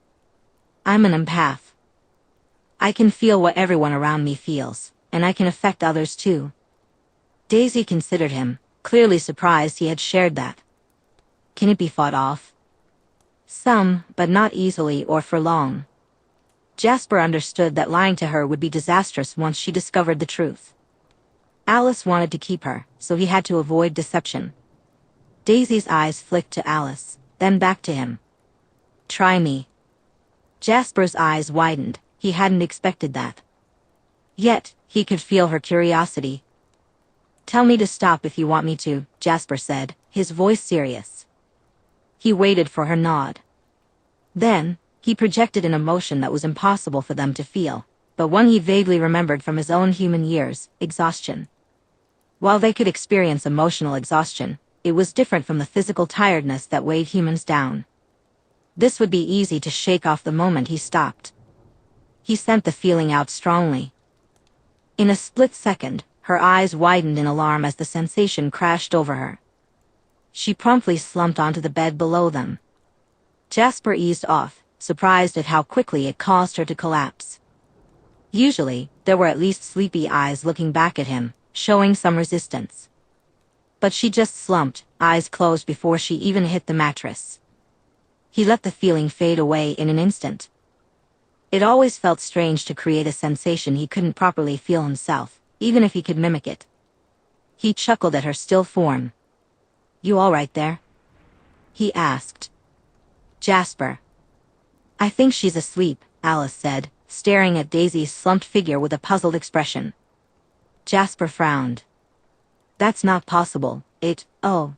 "I'm an empath. I can feel what everyone around me feels, and I can affect others too." Daisy considered him, clearly surprised he had shared that. "Can it be fought off?" "Some, but not easily or for long." Jasper understood that lying to her would be disastrous once she discovered the truth. Alice wanted to keep her, so he had to avoid deception. Daisy's eyes flicked to Alice, then back to him. "Try me." Jasper's eyes widened, he hadn't expected that. Yet, he could feel her curiosity. "Tell me to stop if you want me to," Jasper said, his voice serious. He waited for her nod. Then, he projected an emotion that was impossible for them to feel, but one he vaguely remembered from his own human years: exhaustion. While they could experience emotional exhaustion, it was different from the physical tiredness that weighed humans down. This would be easy to shake off the moment he stopped. He sent the feeling out strongly. In a split second, her eyes widened in alarm as the sensation crashed over her. She promptly slumped onto the bed below them. Jasper eased off, surprised at how quickly it caused her to collapse. Usually, there were at least sleepy eyes looking back at him, showing some resistance. But she just slumped, eyes closed before she even hit the mattress. He let the feeling fade away in an instant. It always felt strange to create a sensation he couldn't properly feel himself, even if he could mimic it. He chuckled at her still form. "You all right there?" he asked. "Jasper." "I think she's asleep," Alice said, staring at Daisy's slumped figure with a puzzled expression. Jasper frowned. "That's not possible, oh."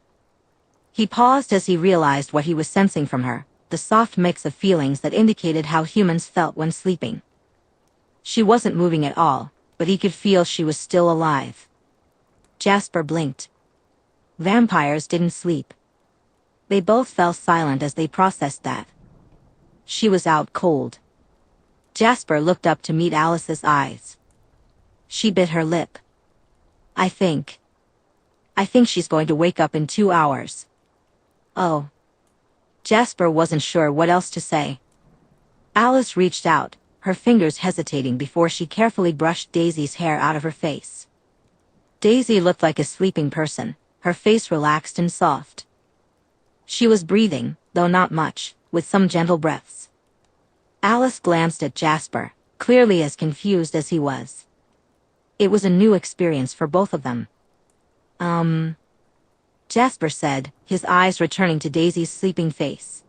He paused as he realized what he was sensing from her, the soft mix of feelings that indicated how humans felt when sleeping. She wasn't moving at all, but he could feel she was still alive. Jasper blinked. Vampires didn't sleep. They both fell silent as they processed that. She was out cold. Jasper looked up to meet Alice's eyes. She bit her lip. I think she's going to wake up in 2 hours." "Oh." Jasper wasn't sure what else to say. Alice reached out, her fingers hesitating before she carefully brushed Daisy's hair out of her face. Daisy looked like a sleeping person, her face relaxed and soft. She was breathing, though not much, with some gentle breaths. Alice glanced at Jasper, clearly as confused as he was. It was a new experience for both of them. Jasper said, his eyes returning to Daisy's sleeping face.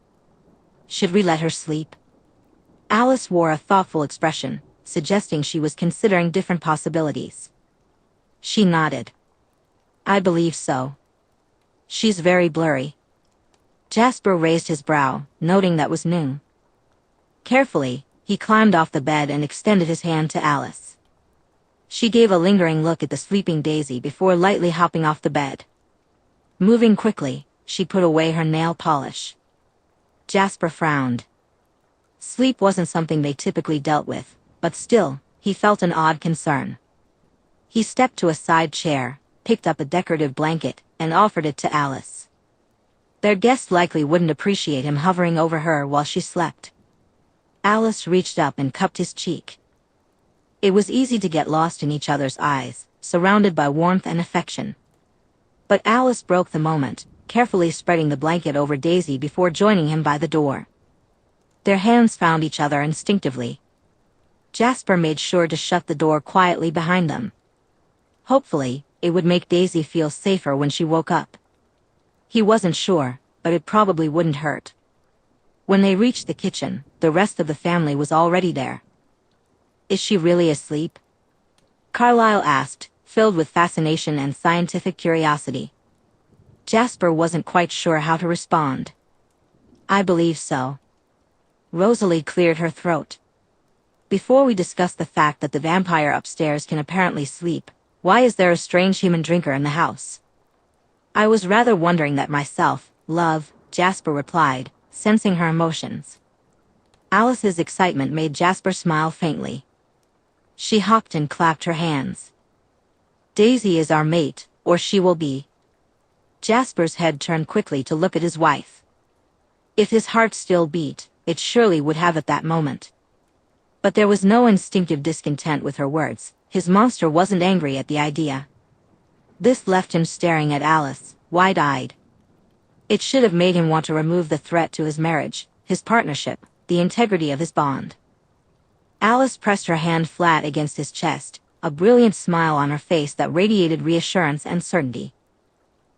Should we let her sleep? Alice wore a thoughtful expression, suggesting she was considering different possibilities. She nodded. I believe so. She's very blurry. Jasper raised his brow, noting that was new. Carefully, he climbed off the bed and extended his hand to Alice. She gave a lingering look at the sleeping Daisy before lightly hopping off the bed. Moving quickly, she put away her nail polish. Jasper frowned. Sleep wasn't something they typically dealt with, but still, he felt an odd concern. He stepped to a side chair, picked up a decorative blanket, and offered it to Alice. Their guest likely wouldn't appreciate him hovering over her while she slept. Alice reached up and cupped his cheek. It was easy to get lost in each other's eyes, surrounded by warmth and affection. But Alice broke the moment, carefully spreading the blanket over Daisy before joining him by the door. Their hands found each other instinctively. Jasper made sure to shut the door quietly behind them. Hopefully, it would make Daisy feel safer when she woke up. He wasn't sure, but it probably wouldn't hurt. When they reached the kitchen, the rest of the family was already there. Is she really asleep? Carlyle asked, filled with fascination and scientific curiosity. Jasper wasn't quite sure how to respond. I believe so. Rosalie cleared her throat. Before we discuss the fact that the vampire upstairs can apparently sleep, why is there a strange human drinker in the house? I was rather wondering that myself, love, Jasper replied, sensing her emotions. Alice's excitement made Jasper smile faintly. She hopped and clapped her hands. Daisy is our mate, or she will be. Jasper's head turned quickly to look at his wife. If his heart still beat, it surely would have at that moment. But there was no instinctive discontent with her words. His monster wasn't angry at the idea. This left him staring at Alice, wide-eyed. It should have made him want to remove the threat to his marriage, his partnership, the integrity of his bond. Alice pressed her hand flat against his chest, a brilliant smile on her face that radiated reassurance and certainty.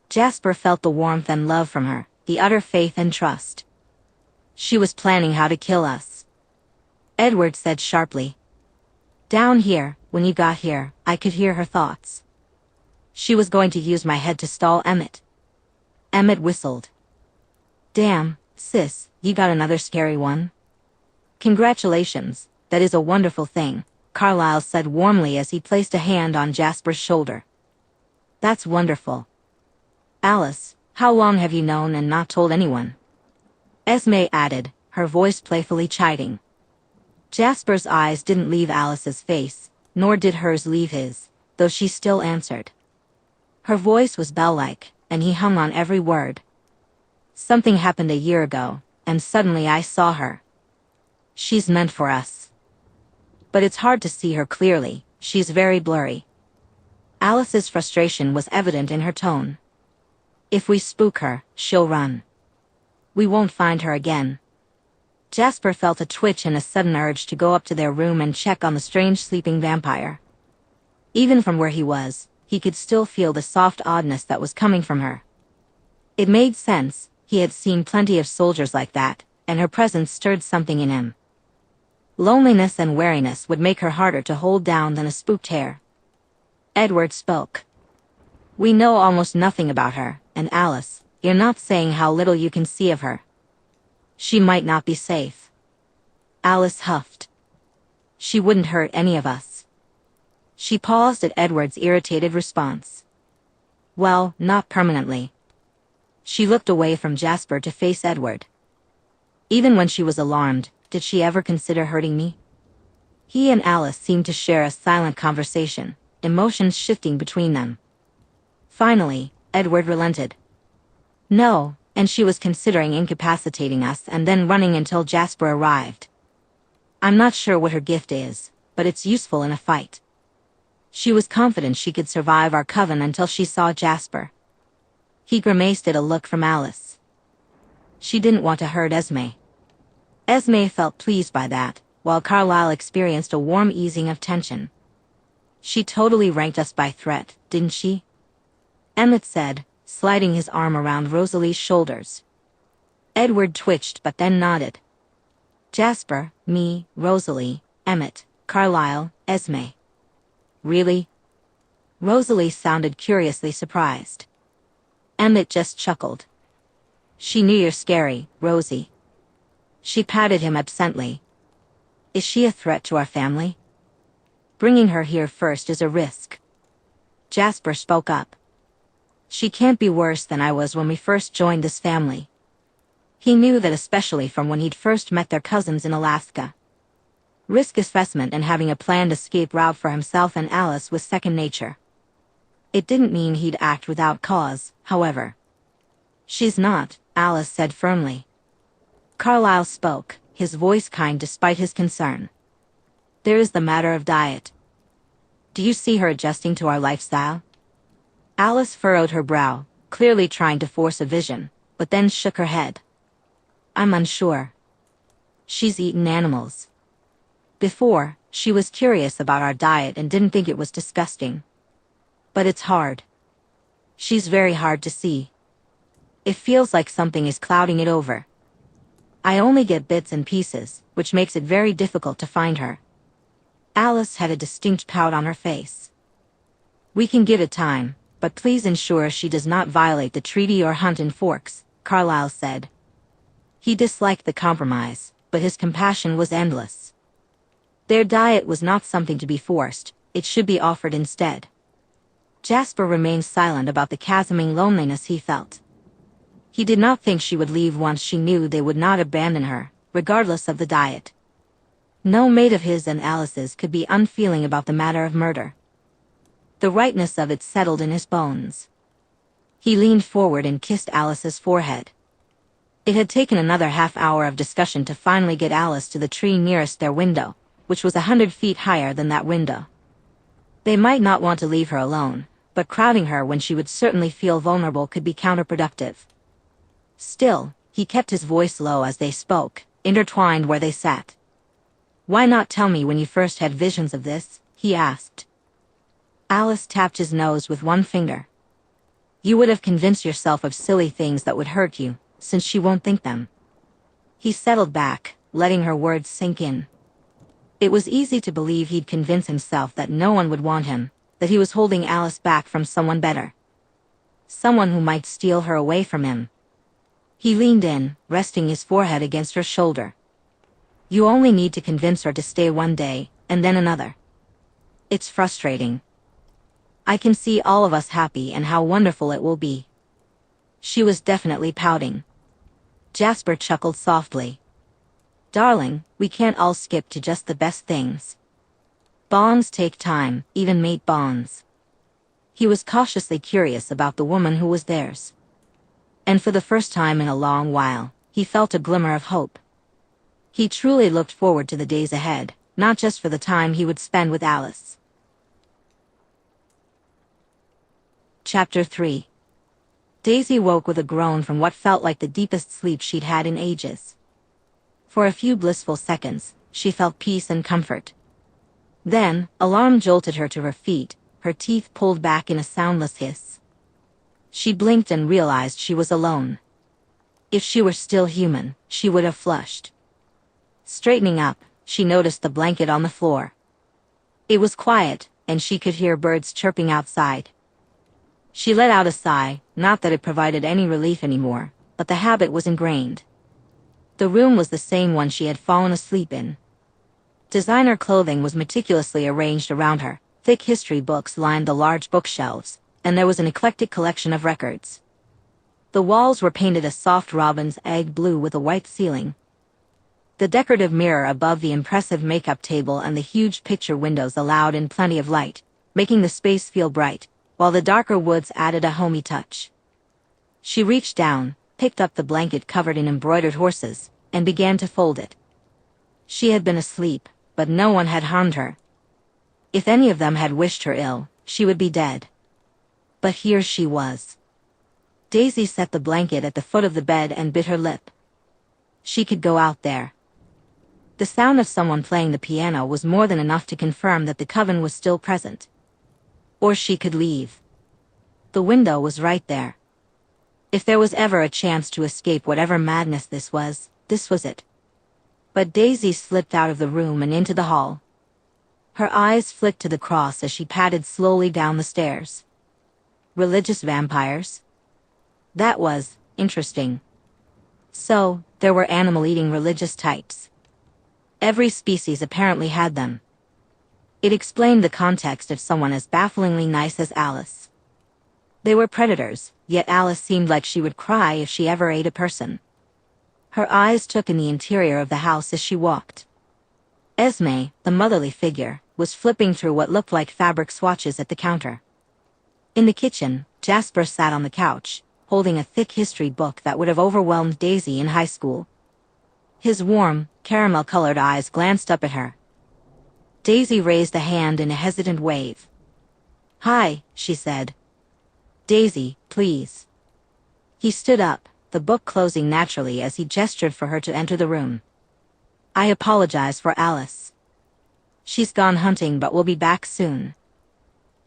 Jasper felt the warmth and love from her, the utter faith and trust. She was planning how to kill us. Edward said sharply. Down here, when you got here, I could hear her thoughts. She was going to use my head to stall Emmett. Emmett whistled. Damn, sis, you got another scary one. Congratulations, that is a wonderful thing, Carlyle said warmly as he placed a hand on Jasper's shoulder. That's wonderful. Alice, how long have you known and not told anyone? Esme added, her voice playfully chiding. Jasper's eyes didn't leave Alice's face, nor did hers leave his, though she still answered. Her voice was bell-like, and he hung on every word. Something happened a year ago, and suddenly I saw her. She's meant for us. But it's hard to see her clearly, she's very blurry. Alice's frustration was evident in her tone. If we spook her, she'll run. We won't find her again. Jasper felt a twitch and a sudden urge to go up to their room and check on the strange sleeping vampire. Even from where he was, he could still feel the soft oddness that was coming from her. It made sense, he had seen plenty of soldiers like that, and her presence stirred something in him. Loneliness and wariness would make her harder to hold down than a spooked hare. Edward spoke. We know almost nothing about her, and Alice, you're not saying how little you can see of her. She might not be safe. Alice huffed. She wouldn't hurt any of us. She paused at Edward's irritated response. Well, not permanently. She looked away from Jasper to face Edward. Even when she was alarmed, did she ever consider hurting me? He and Alice seemed to share a silent conversation, emotions shifting between them. Finally, Edward relented. No, and she was considering incapacitating us and then running until Jasper arrived. I'm not sure what her gift is, but it's useful in a fight. She was confident she could survive our coven until she saw Jasper. He grimaced at a look from Alice. She didn't want to hurt Esme. Esme felt pleased by that, while Carlyle experienced a warm easing of tension. She totally ranked us by threat, didn't she? Emmett said, sliding his arm around Rosalie's shoulders. Edward twitched but then nodded. Jasper, me, Rosalie, Emmett, Carlisle, Esme. Really? Rosalie sounded curiously surprised. Emmett just chuckled. She knew you're scary, Rosie. She patted him absently. Is she a threat to our family? Bringing her here first is a risk. Jasper spoke up. She can't be worse than I was when we first joined this family. He knew that, especially from when he'd first met their cousins in Alaska. Risk assessment and having a planned escape route for himself and Alice was second nature. It didn't mean he'd act without cause, however. She's not, Alice said firmly. Carlisle spoke, his voice kind despite his concern. There is the matter of diet. Do you see her adjusting to our lifestyle? Alice furrowed her brow, clearly trying to force a vision, but then shook her head. I'm unsure. She's eaten animals. Before, she was curious about our diet and didn't think it was disgusting. But it's hard. She's very hard to see. It feels like something is clouding it over. I only get bits and pieces, which makes it very difficult to find her. Alice had a distinct pout on her face. We can give it time, but please ensure she does not violate the treaty or hunt in forks, Carlisle said. He disliked the compromise, but his compassion was endless. Their diet was not something to be forced, it should be offered instead. Jasper remained silent about the chasming loneliness he felt. He did not think she would leave once she knew they would not abandon her, regardless of the diet. No mate of his and Alice's could be unfeeling about the matter of murder. The rightness of it settled in his bones. He leaned forward and kissed Alice's forehead. It had taken another half-hour of discussion to finally get Alice to the tree nearest their window, which was 100 feet higher than that window. They might not want to leave her alone, but crowding her when she would certainly feel vulnerable could be counterproductive. Still, he kept his voice low as they spoke, intertwined where they sat. Why not tell me when you first had visions of this? He asked. Alice tapped his nose with one finger. You would have convinced yourself of silly things that would hurt you, since she won't think them. He settled back, letting her words sink in. It was easy to believe he'd convince himself that no one would want him, that he was holding Alice back from someone better. Someone who might steal her away from him. He leaned in, resting his forehead against her shoulder. You only need to convince her to stay one day, and then another. It's frustrating. I can see all of us happy and how wonderful it will be. She was definitely pouting. Jasper chuckled softly. Darling, we can't all skip to just the best things. Bonds take time, even mate bonds. He was cautiously curious about the woman who was theirs. And for the first time in a long while, he felt a glimmer of hope. He truly looked forward to the days ahead, not just for the time he would spend with Alice. Chapter 3. Daisy woke with a groan from what felt like the deepest sleep she'd had in ages. For a few blissful seconds, she felt peace and comfort. Then, alarm jolted her to her feet, her teeth pulled back in a soundless hiss. She blinked and realized she was alone. If she were still human, she would have flushed. Straightening up, she noticed the blanket on the floor. It was quiet, and she could hear birds chirping outside. She let out a sigh, not that it provided any relief anymore, but the habit was ingrained. The room was the same one she had fallen asleep in. Designer clothing was meticulously arranged around her, thick history books lined the large bookshelves, and there was an eclectic collection of records. The walls were painted a soft robin's egg blue with a white ceiling. The decorative mirror above the impressive makeup table and the huge picture windows allowed in plenty of light, making the space feel bright, while the darker woods added a homey touch. She reached down, picked up the blanket covered in embroidered horses, and began to fold it. She had been asleep, but no one had harmed her. If any of them had wished her ill, she would be dead. But here she was. Daisy set the blanket at the foot of the bed and bit her lip. She could go out there. The sound of someone playing the piano was more than enough to confirm that the coven was still present. Or she could leave. The window was right there. If there was ever a chance to escape whatever madness this was it. But Daisy slipped out of the room and into the hall. Her eyes flicked to the cross as she padded slowly down the stairs. Religious vampires? That was interesting. So, there were animal-eating religious types. Every species apparently had them. It explained the context of someone as bafflingly nice as Alice. They were predators, yet Alice seemed like she would cry if she ever ate a person. Her eyes took in the interior of the house as she walked. Esme, the motherly figure, was flipping through what looked like fabric swatches at the counter. In the kitchen, Jasper sat on the couch, holding a thick history book that would have overwhelmed Daisy in high school. His warm, caramel-colored eyes glanced up at her. Daisy raised a hand in a hesitant wave. "Hi," she said. "Daisy, please." He stood up, the book closing naturally as he gestured for her to enter the room. "I apologize for Alice. She's gone hunting but will be back soon."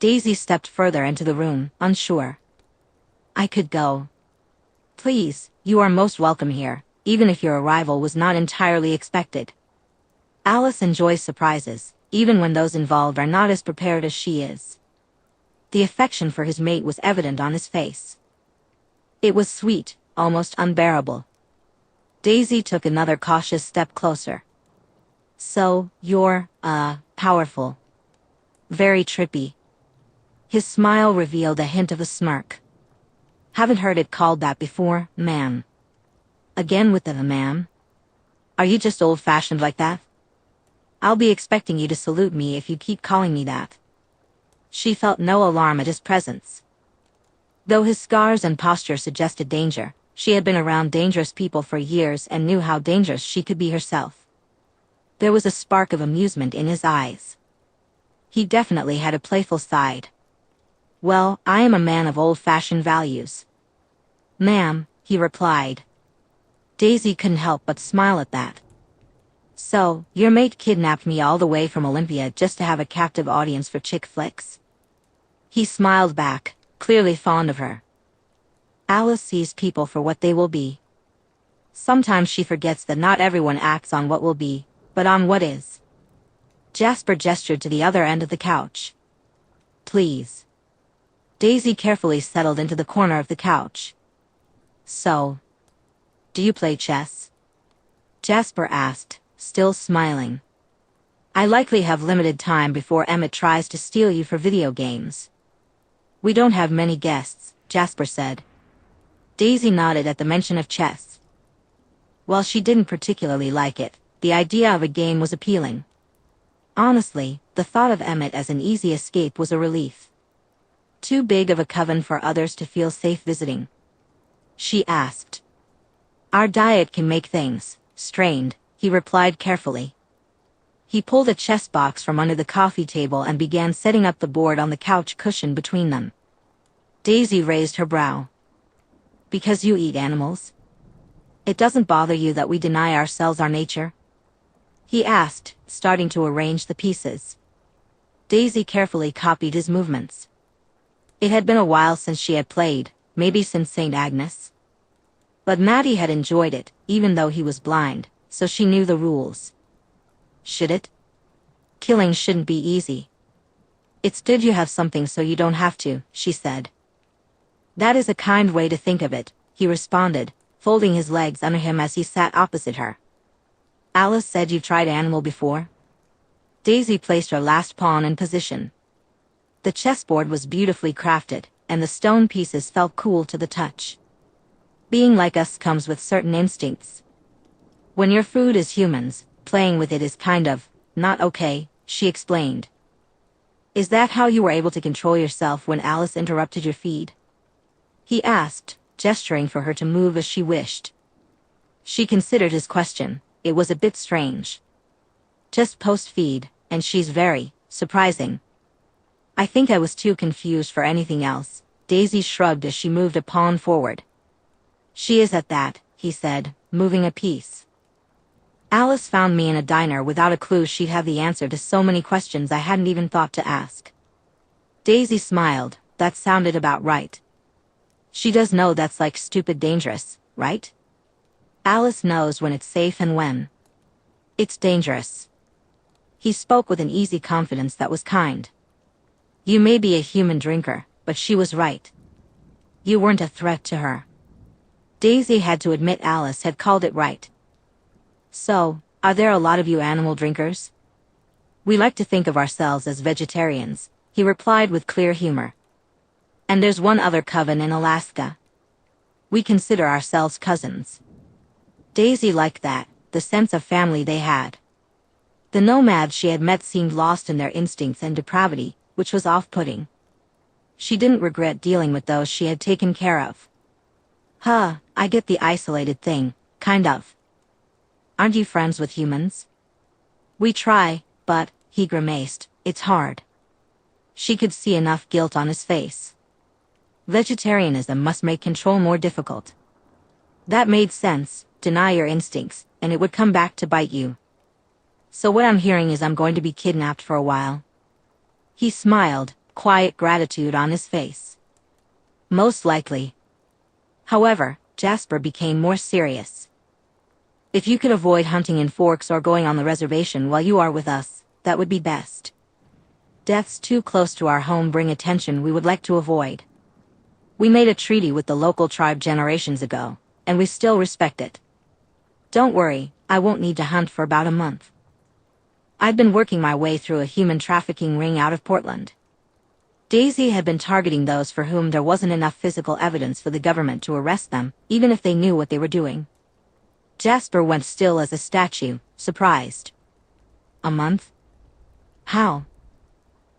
Daisy stepped further into the room, unsure. "I could go." "Please, you are most welcome here, even if your arrival was not entirely expected." Alice enjoys surprises, even when those involved are not as prepared as she is. The affection for his mate was evident on his face. It was sweet, almost unbearable. Daisy took another cautious step closer. "So, you're, powerful. Very trippy." His smile revealed a hint of a smirk. "Haven't heard it called that before, ma'am." Again with the ma'am? "Are you just old-fashioned like that? I'll be expecting you to salute me if you keep calling me that." She felt no alarm at his presence. Though his scars and posture suggested danger, she had been around dangerous people for years and knew how dangerous she could be herself. There was a spark of amusement in his eyes. He definitely had a playful side. "Well, I am a man of old-fashioned values." "Ma'am," he replied. Daisy couldn't help but smile at that. "So, your mate kidnapped me all the way from Olympia just to have a captive audience for chick flicks?" He smiled back, clearly fond of her. Alice sees people for what they will be. Sometimes she forgets that not everyone acts on what will be, but on what is. Jasper gestured to the other end of the couch. "Please." Daisy carefully settled into the corner of the couch. "So, do you play chess?" Jasper asked, still smiling. "I likely have limited time before Emmett tries to steal you for video games." "We don't have many guests," Jasper said. Daisy nodded at the mention of chess. While she didn't particularly like it, the idea of a game was appealing. Honestly, the thought of Emmett as an easy escape was a relief. Too big of a coven for others to feel safe visiting. She asked. "Our diet can make things strained," he replied carefully. He pulled a chess box from under the coffee table and began setting up the board on the couch cushion between them. Daisy raised her brow. "Because you eat animals? It doesn't bother you that we deny ourselves our nature?" he asked, starting to arrange the pieces. Daisy carefully copied his movements. It had been a while since she had played, maybe since St. Agnes. But Maddie had enjoyed it, even though he was blind, so she knew the rules. "Should it? Killing shouldn't be easy." "It's good you have something so you don't have to," she said. "That is a kind way to think of it," he responded, folding his legs under him as he sat opposite her. "Alice said you've tried animal before?" Daisy placed her last pawn in position. The chessboard was beautifully crafted, and the stone pieces felt cool to the touch. Being like us comes with certain instincts. When your food is humans, playing with it is kind of not okay, she explained. "Is that how you were able to control yourself when Alice interrupted your feed?" he asked, gesturing for her to move as she wished. She considered his question. It was a bit strange. "Just post-feed, and she's very surprising." "I think I was too confused for anything else." Daisy shrugged as she moved a pawn forward. "She is at that," he said, moving a piece. "Alice found me in a diner without a clue she'd have the answer to so many questions I hadn't even thought to ask." Daisy smiled. That sounded about right. She does know that's like stupid dangerous, right? Alice knows when it's safe and when it's dangerous. He spoke with an easy confidence that was kind. You may be a human drinker, but she was right. You weren't a threat to her. Daisy had to admit Alice had called it right. So, are there a lot of you animal drinkers? We like to think of ourselves as vegetarians, he replied with clear humor. And there's one other coven in Alaska. We consider ourselves cousins. Daisy liked that, the sense of family they had. The nomads she had met seemed lost in their instincts and depravity, which was off-putting. She didn't regret dealing with those she had taken care of. I get the isolated thing, kind of. Aren't you friends with humans? We try, but, he grimaced, it's hard. She could see enough guilt on his face. Vegetarianism must make control more difficult. That made sense, deny your instincts, and it would come back to bite you. So what I'm hearing is I'm going to be kidnapped for a while. He smiled, quiet gratitude on his face. Most likely. However, Jasper became more serious. If you could avoid hunting in Forks or going on the reservation while you are with us, that would be best. Deaths too close to our home bring attention we would like to avoid. We made a treaty with the local tribe generations ago, and we still respect it. Don't worry, I won't need to hunt for about a month. I'd been working my way through a human trafficking ring out of Portland. Daisy had been targeting those for whom there wasn't enough physical evidence for the government to arrest them, even if they knew what they were doing. Jasper went still as a statue, surprised. A month? How?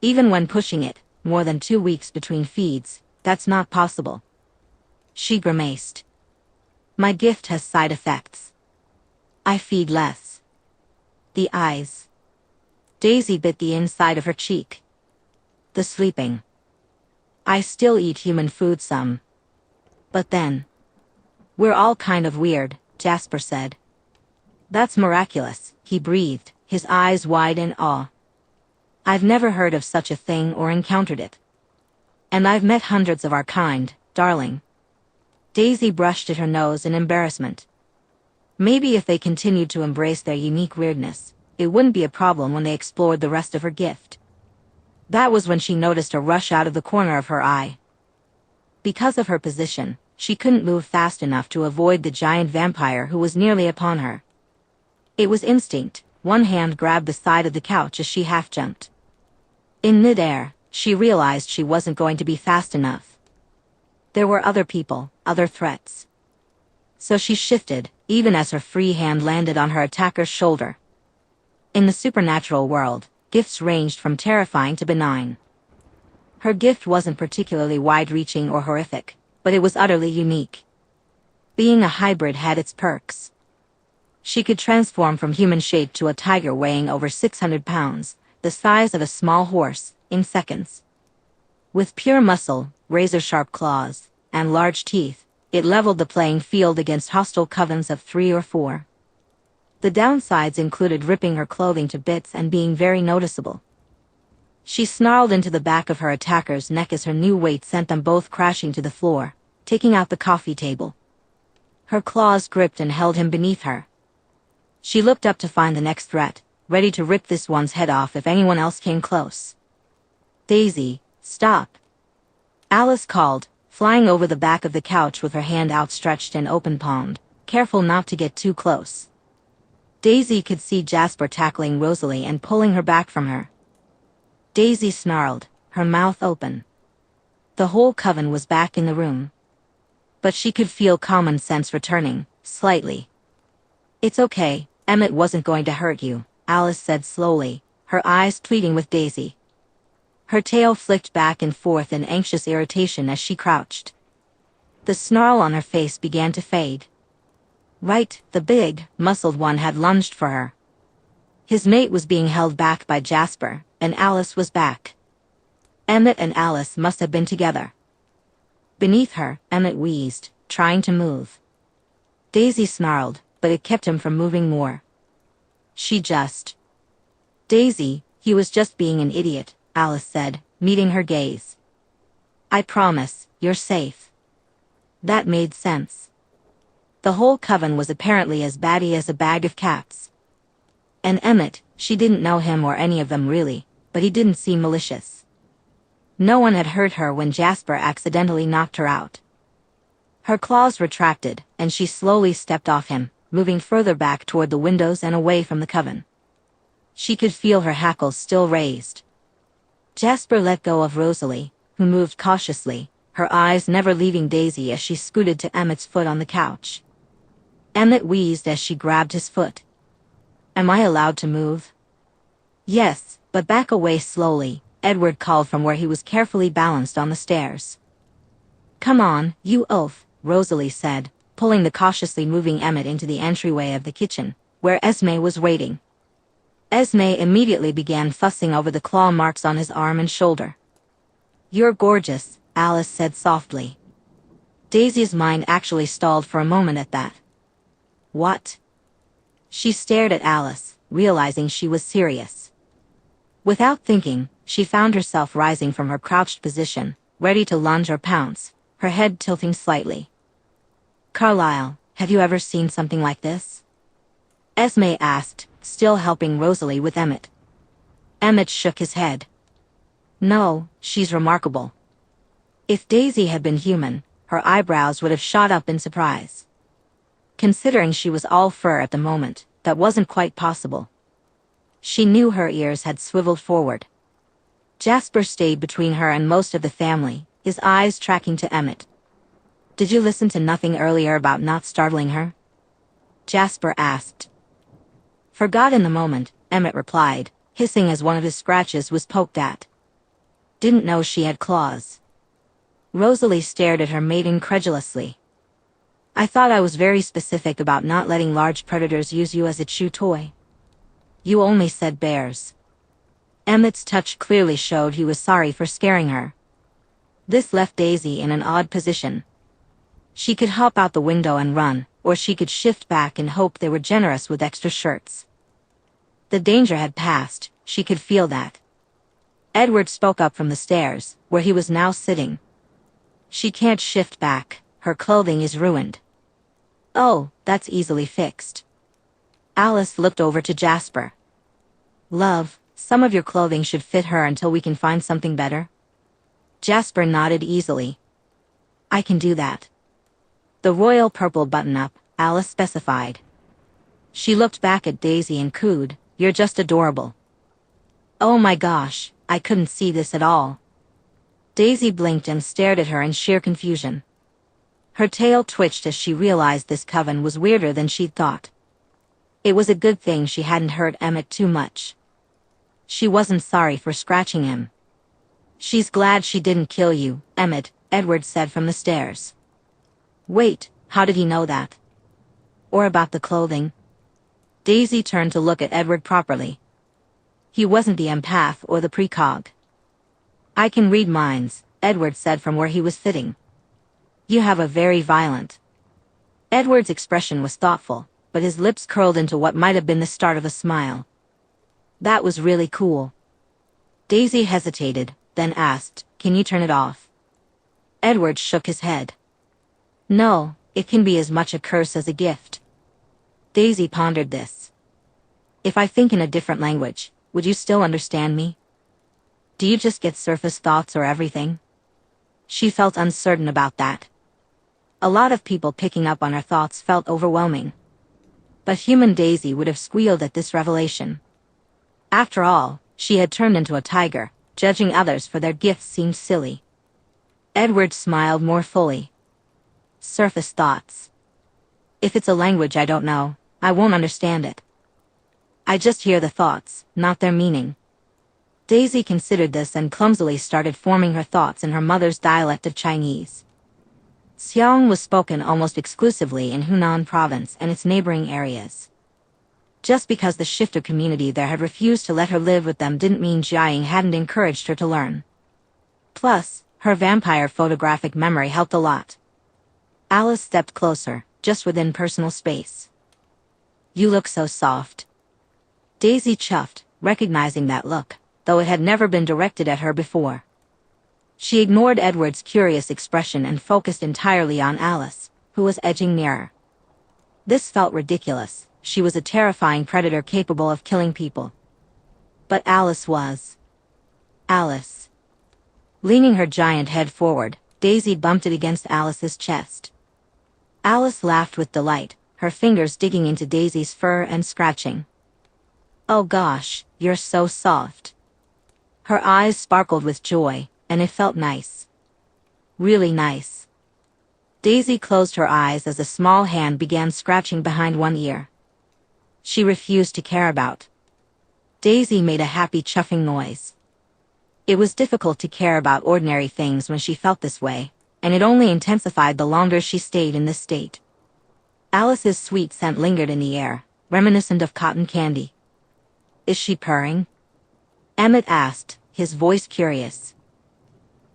Even when pushing it, more than 2 weeks between feeds, that's not possible. She grimaced. My gift has side effects. I feed less. The eyes. Daisy bit the inside of her cheek. The sleeping. I still eat human food some. But then. We're all kind of weird, Jasper said. That's miraculous, he breathed, his eyes wide in awe. I've never heard of such a thing or encountered it. And I've met hundreds of our kind, darling. Daisy brushed at her nose in embarrassment. Maybe if they continued to embrace their unique weirdness, it wouldn't be a problem when they explored the rest of her gift. That was when she noticed a rush out of the corner of her eye. Because of her position, she couldn't move fast enough to avoid the giant vampire who was nearly upon her. It was instinct. One hand grabbed the side of the couch as she half-jumped. In mid-air, she realized she wasn't going to be fast enough. There were other people, other threats. So she shifted, even as her free hand landed on her attacker's shoulder. In the supernatural world, gifts ranged from terrifying to benign. Her gift wasn't particularly wide-reaching or horrific, but it was utterly unique. Being a hybrid had its perks. She could transform from human shape to a tiger weighing over 600 pounds, the size of a small horse, in seconds. With pure muscle, razor-sharp claws, and large teeth, it leveled the playing field against hostile covens of 3 or 4. The downsides included ripping her clothing to bits and being very noticeable. She snarled into the back of her attacker's neck as her new weight sent them both crashing to the floor, taking out the coffee table. Her claws gripped and held him beneath her. She looked up to find the next threat, ready to rip this one's head off if anyone else came close. Daisy, stop. Alice called, flying over the back of the couch with her hand outstretched and open-palmed, careful not to get too close. Daisy could see Jasper tackling Rosalie and pulling her back from her. Daisy snarled, her mouth open. The whole coven was back in the room. But she could feel common sense returning, slightly. It's okay, Emmett wasn't going to hurt you, Alice said slowly, her eyes pleading with Daisy. Her tail flicked back and forth in anxious irritation as she crouched. The snarl on her face began to fade. Right, the big, muscled one had lunged for her. His mate was being held back by Jasper, and Alice was back. Emmett and Alice must have been together. Beneath her, Emmett wheezed, trying to move. Daisy snarled, but it kept him from moving more. Daisy, he was just being an idiot, Alice said, meeting her gaze. I promise, you're safe. That made sense. The whole coven was apparently as batty as a bag of cats. And Emmett, she didn't know him or any of them really, but he didn't seem malicious. No one had hurt her when Jasper accidentally knocked her out. Her claws retracted, and she slowly stepped off him, moving further back toward the windows and away from the coven. She could feel her hackles still raised. Jasper let go of Rosalie, who moved cautiously, her eyes never leaving Daisy as she scooted to Emmett's foot on the couch. Emmett wheezed as she grabbed his foot. "Am I allowed to move?" "Yes, but back away slowly," Edward called from where he was carefully balanced on the stairs. "Come on, you oaf," Rosalie said, pulling the cautiously moving Emmett into the entryway of the kitchen, where Esme was waiting. Esme immediately began fussing over the claw marks on his arm and shoulder. "You're gorgeous," Alice said softly. Daisy's mind actually stalled for a moment at that. "What?" She stared at Alice, realizing she was serious. Without thinking, she found herself rising from her crouched position, ready to lunge or pounce, her head tilting slightly. "Carlisle, have you ever seen something like this?" Esme asked, still helping Rosalie with Emmett. Emmett shook his head. "No, she's remarkable." If Daisy had been human, her eyebrows would have shot up in surprise. Considering she was all fur at the moment, that wasn't quite possible. She knew her ears had swiveled forward. Jasper stayed between her and most of the family, his eyes tracking to Emmett. "Did you listen to nothing earlier about not startling her?" Jasper asked. "Forgot in the moment," Emmett replied, hissing as one of his scratches was poked at. "Didn't know she had claws." Rosalie stared at her mate incredulously. "I thought I was very specific about not letting large predators use you as a chew toy." "You only said bears." Emmett's touch clearly showed he was sorry for scaring her. This left Daisy in an odd position. She could hop out the window and run, or she could shift back and hope they were generous with extra shirts. The danger had passed, she could feel that. Edward spoke up from the stairs, where he was now sitting. "She can't shift back, her clothing is ruined." "Oh, that's easily fixed." Alice looked over to Jasper. "Love, some of your clothing should fit her until we can find something better." Jasper nodded easily. "I can do that." "The royal purple button-up," Alice specified. She looked back at Daisy and cooed, "You're just adorable." "Oh my gosh, I couldn't see this at all." Daisy blinked and stared at her in sheer confusion. Her tail twitched as she realized this coven was weirder than she'd thought. It was a good thing she hadn't hurt Emmett too much. She wasn't sorry for scratching him. "She's glad she didn't kill you, Emmett," Edward said from the stairs. "Wait, how did he know that? Or about the clothing?" Daisy turned to look at Edward properly. He wasn't the empath or the precog. "I can read minds," Edward said from where he was sitting. "You have a very violent—" Edward's expression was thoughtful, but his lips curled into what might have been the start of a smile. "That was really cool." Daisy hesitated, then asked, "Can you turn it off?" Edward shook his head. "No, it can be as much a curse as a gift." Daisy pondered this. "If I think in a different language, would you still understand me? Do you just get surface thoughts or everything?" She felt uncertain about that. A lot of people picking up on her thoughts felt overwhelming. But human Daisy would have squealed at this revelation. After all, she had turned into a tiger, judging others for their gifts seemed silly. Edward smiled more fully. "Surface thoughts. If it's a language I don't know, I won't understand it. I just hear the thoughts, not their meaning." Daisy considered this and clumsily started forming her thoughts in her mother's dialect of Chinese. Xiang was spoken almost exclusively in Hunan province and its neighboring areas. Just because the shifter community there had refused to let her live with them didn't mean Jiaying hadn't encouraged her to learn. Plus, her vampire photographic memory helped a lot. Alice stepped closer, just within personal space. "You look so soft." Daisy chuffed, recognizing that look, though it had never been directed at her before. She ignored Edward's curious expression and focused entirely on Alice, who was edging nearer. This felt ridiculous. She was a terrifying predator capable of killing people. But Alice was. Alice. Leaning her giant head forward, Daisy bumped it against Alice's chest. Alice laughed with delight, her fingers digging into Daisy's fur and scratching. "Oh gosh, you're so soft." Her eyes sparkled with joy, and it felt nice. Really nice. Daisy closed her eyes as a small hand began scratching behind one ear. She refused to care about. Daisy made a happy chuffing noise. It was difficult to care about ordinary things when she felt this way, and it only intensified the longer she stayed in this state. Alice's sweet scent lingered in the air, reminiscent of cotton candy. "Is she purring?" Emmett asked, his voice curious.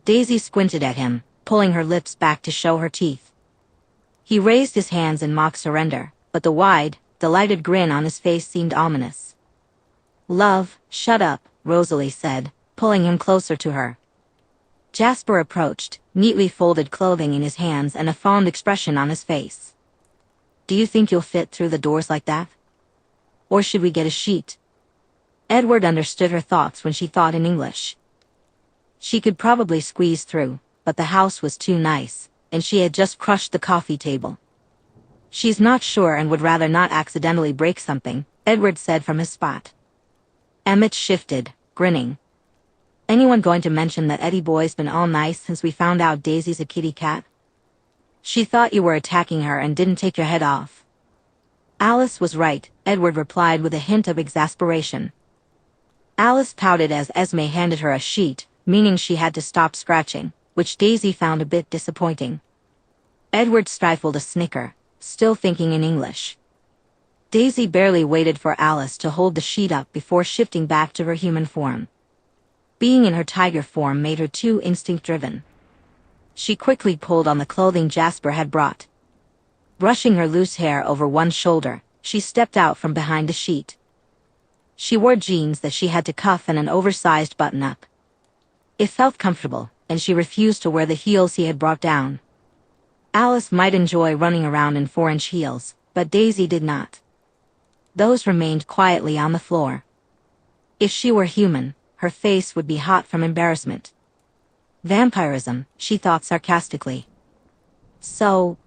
Daisy squinted at him, pulling her lips back to show her teeth. He raised his hands in mock surrender, but the wide, delighted grin on his face seemed ominous. "Love, shut up," Rosalie said, pulling him closer to her. Jasper approached, neatly folded clothing in his hands and a fond expression on his face. "Do you think you'll fit through the doors like that? Or should we get a sheet?" Edward understood her thoughts when she thought in English. She could probably squeeze through, but the house was too nice, and she had just crushed the coffee table. "She's not sure and would rather not accidentally break something," Edward said from his spot. Emmett shifted, grinning. "Anyone going to mention that Eddie boy's been all nice since we found out Daisy's a kitty cat? She thought you were attacking her and didn't take your head off." "Alice was right," Edward replied with a hint of exasperation. Alice pouted as Esme handed her a sheet, meaning she had to stop scratching, which Daisy found a bit disappointing. Edward stifled a snicker, still thinking in English. Daisy barely waited for Alice to hold the sheet up before shifting back to her human form. Being in her tiger form made her too instinct-driven. She quickly pulled on the clothing Jasper had brought. Brushing her loose hair over one shoulder, she stepped out from behind the sheet. She wore jeans that she had to cuff and an oversized button-up. It felt comfortable, and she refused to wear the heels he had brought down. Alice might enjoy running around in 4-inch heels, but Daisy did not. Those remained quietly on the floor. If she were human, her face would be hot from embarrassment. Vampirism, she thought sarcastically. "So,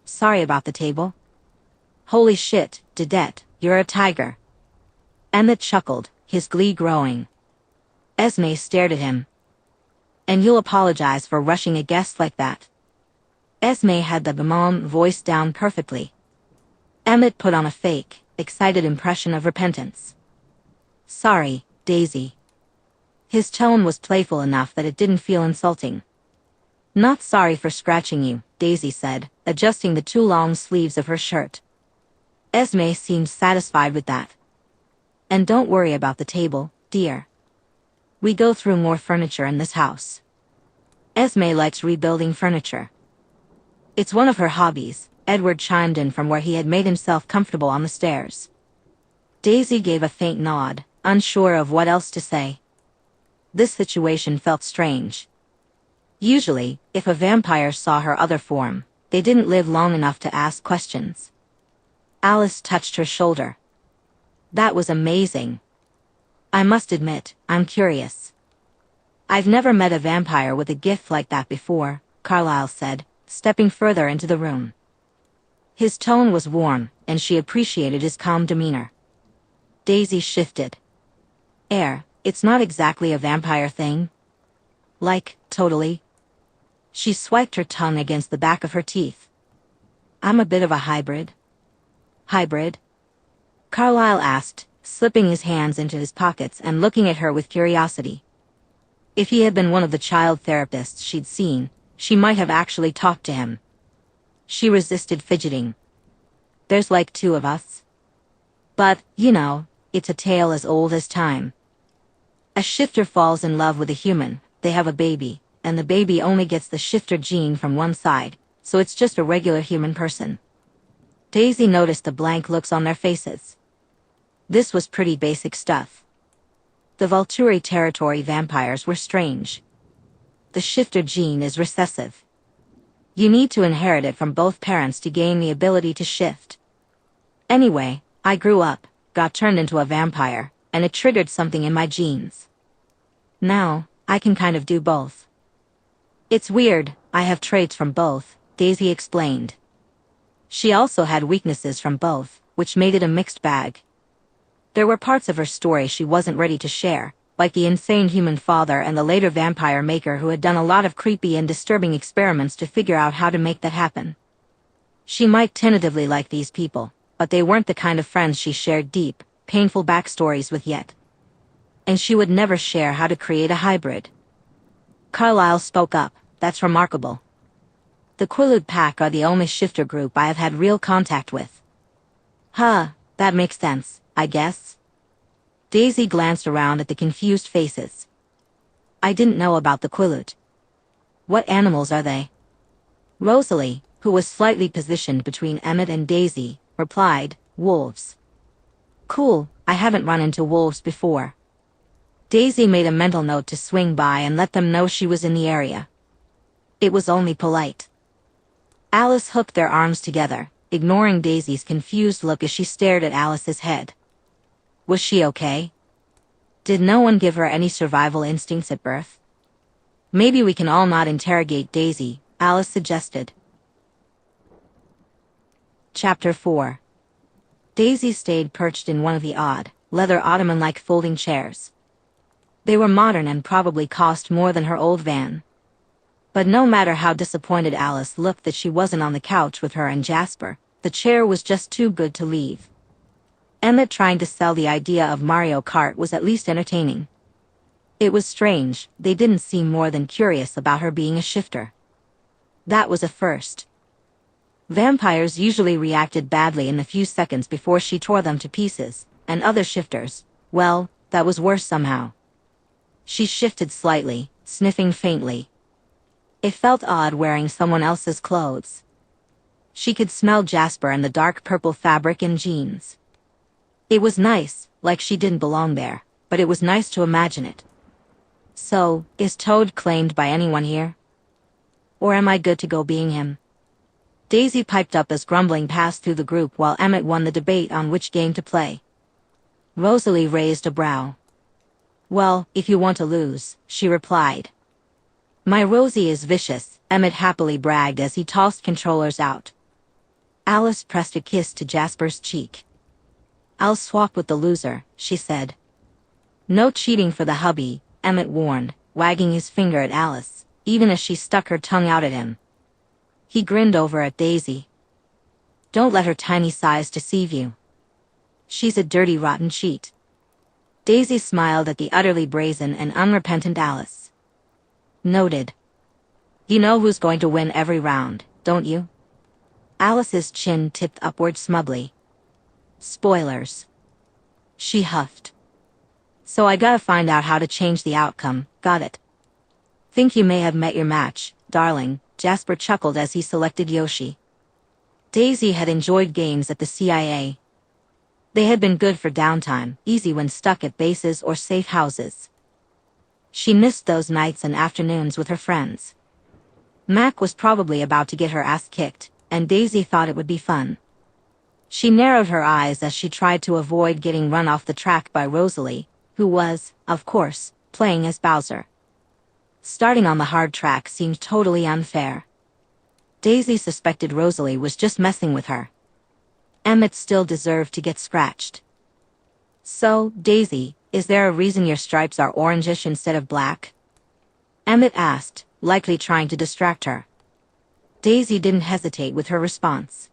sorry about the table." "Holy shit, Dedette, you're a tiger." Emmett chuckled, his glee growing. Esme stared at him. "And you'll apologize for rushing a guest like that?" Esme had the Bamon voice down perfectly. Emmett put on a fake, excited impression of repentance. "Sorry, Daisy." His tone was playful enough that it didn't feel insulting. "Not sorry for scratching you," Daisy said, adjusting the too long sleeves of her shirt. Esme seemed satisfied with that. "And don't worry about the table, dear. We go through more furniture in this house." Esme likes rebuilding furniture. "It's one of her hobbies," Edward chimed in from where he had made himself comfortable on the stairs. Daisy gave a faint nod, unsure of what else to say. This situation felt strange. Usually, if a vampire saw her other form, they didn't live long enough to ask questions. Alice touched her shoulder. "That was amazing. I must admit, I'm curious." "I've never met a vampire with a gift like that before," Carlyle said, stepping further into the room. His tone was warm, and she appreciated his calm demeanor. Daisy shifted. It's not exactly a vampire thing." "Like, totally?" She swiped her tongue against the back of her teeth. "I'm a bit of a hybrid." "Hybrid?" Carlyle asked, slipping his hands into his pockets and looking at her with curiosity. If he had been one of the child therapists she'd seen, she might have actually talked to him. She resisted fidgeting. "There's like 2 of us. But, it's a tale as old as time. A shifter falls in love with a human, they have a baby, and the baby only gets the shifter gene from one side, so it's just a regular human person." Daisy noticed the blank looks on their faces. This was pretty basic stuff. The Volturi territory vampires were strange. the shifter gene is recessive. You need to inherit it from both parents to gain the ability to shift. Anyway, I grew up, got turned into a vampire, and it triggered something in my genes. Now, I can kind of do both. It's weird, I have traits from both, Daisy explained. She also had weaknesses from both, which made it a mixed bag. There were parts of her story she wasn't ready to share, like the insane human father and the later vampire maker who had done a lot of creepy and disturbing experiments to figure out how to make that happen. She might tentatively like these people, but they weren't the kind of friends she shared deep, painful backstories with yet. And she would never share how to create a hybrid. Carlyle spoke up. That's remarkable. The Quillud pack are the only shifter group I have had real contact with. Huh, that makes sense, I guess. Daisy glanced around at the confused faces. I didn't know about the Quillud. What animals are they? Rosalie, who was slightly positioned between Emmett and Daisy, replied, wolves. Cool, I haven't run into wolves before. Daisy made a mental note to swing by and let them know she was in the area. It was only polite. Alice hooked their arms together, ignoring Daisy's confused look as she stared at Alice's head. Was she okay? Did no one give her any survival instincts at birth? Maybe we can all not interrogate Daisy, Alice suggested. Chapter 4. Daisy stayed perched in one of the odd, leather ottoman-like folding chairs. They were modern and probably cost more than her old van. But no matter how disappointed Alice looked that she wasn't on the couch with her and Jasper, the chair was just too good to leave. Emmett trying to sell the idea of Mario Kart was at least entertaining. It was strange, they didn't seem more than curious about her being a shifter. That was a first. Vampires usually reacted badly in the few seconds before she tore them to pieces, and other shifters, well, that was worse somehow. She shifted slightly, sniffing faintly. It felt odd wearing someone else's clothes. She could smell Jasper and the dark purple fabric and jeans. It was nice, like she didn't belong there, but it was nice to imagine it. So, is Toad claimed by anyone here? Or am I good to go being him? Daisy piped up as grumbling passed through the group while Emmett won the debate on which game to play. Rosalie raised a brow. Well, if you want to lose, she replied. My Rosie is vicious, Emmett happily bragged as he tossed controllers out. Alice pressed a kiss to Jasper's cheek. I'll swap with the loser, she said. No cheating for the hubby, Emmett warned, wagging his finger at Alice, even as she stuck her tongue out at him. He grinned over at Daisy. Don't let her tiny size deceive you. She's a dirty rotten cheat. Daisy smiled at the utterly brazen and unrepentant Alice. Noted. You know who's going to win every round, don't you? Alice's chin tipped upward smugly. Spoilers. She huffed. So I gotta find out how to change the outcome, got it? Think you may have met your match, darling, Jasper chuckled as he selected Yoshi. Daisy had enjoyed games at the CIA. They had been good for downtime, easy when stuck at bases or safe houses. She missed those nights and afternoons with her friends. Mac was probably about to get her ass kicked, and Daisy thought it would be fun. She narrowed her eyes as she tried to avoid getting run off the track by Rosalie, who was, of course, playing as Bowser. Starting on the hard track seemed totally unfair. Daisy suspected Rosalie was just messing with her. Emmett still deserved to get scratched. So, Daisy, is there a reason your stripes are orangish instead of black? Emmett asked, likely trying to distract her. Daisy didn't hesitate with her response.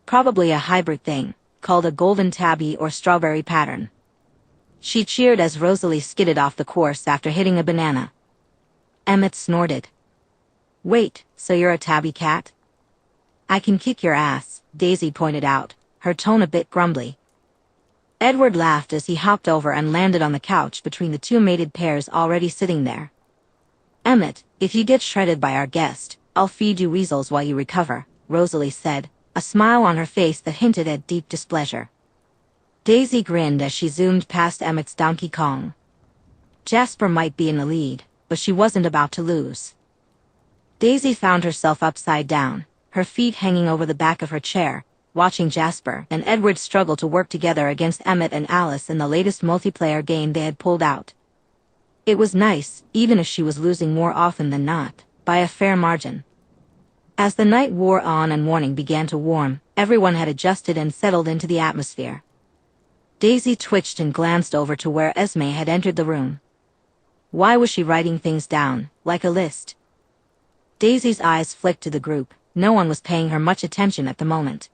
Probably a hybrid thing, called a golden tabby or strawberry pattern. She cheered as Rosalie skidded off the course after hitting a banana. Emmett snorted. Wait, so you're a tabby cat? I can kick your ass, Daisy pointed out, her tone a bit grumbly. Edward laughed as he hopped over and landed on the couch between the two mated pairs already sitting there. Emmett, if you get shredded by our guest, I'll feed you weasels while you recover, Rosalie said, a smile on her face that hinted at deep displeasure. Daisy grinned as she zoomed past Emmett's Donkey Kong. Jasper might be in the lead, but she wasn't about to lose. Daisy found herself upside down, her feet hanging over the back of her chair, watching Jasper and Edward struggle to work together against Emmett and Alice in the latest multiplayer game they had pulled out. It was nice, even if she was losing more often than not, by a fair margin. As the night wore on and morning began to warm, everyone had adjusted and settled into the atmosphere. Daisy twitched and glanced over to where Esme had entered the room. Why was she writing things down, like a list? Daisy's eyes flicked to the group. No one was paying her much attention at the moment.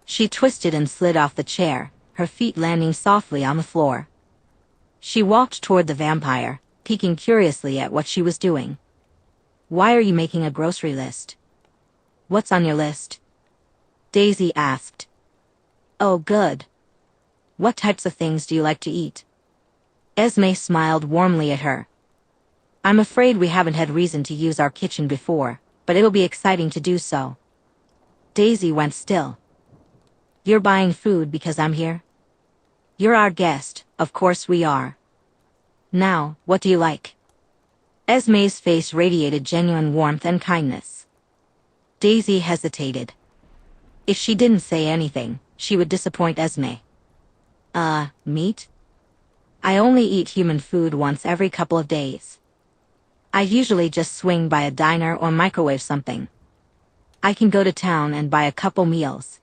She twisted and slid off the chair, her feet landing softly on the floor. She walked toward the vampire, peeking curiously at what she was doing. "Why are you making a grocery list?" "What's on your list?" Daisy asked. "Oh, good. What types of things do you like to eat?" Esme smiled warmly at her. "I'm afraid we haven't had reason to use our kitchen before, but it'll be exciting to do so." Daisy went still. "You're buying food because I'm here?" "You're our guest, of course we are. Now, what do you like?" Esme's face radiated genuine warmth and kindness. Daisy hesitated. If she didn't say anything, she would disappoint Esme. Meat? I only eat human food once every couple of days. I usually just swing by a diner or microwave something. I can go to town and buy a couple meals.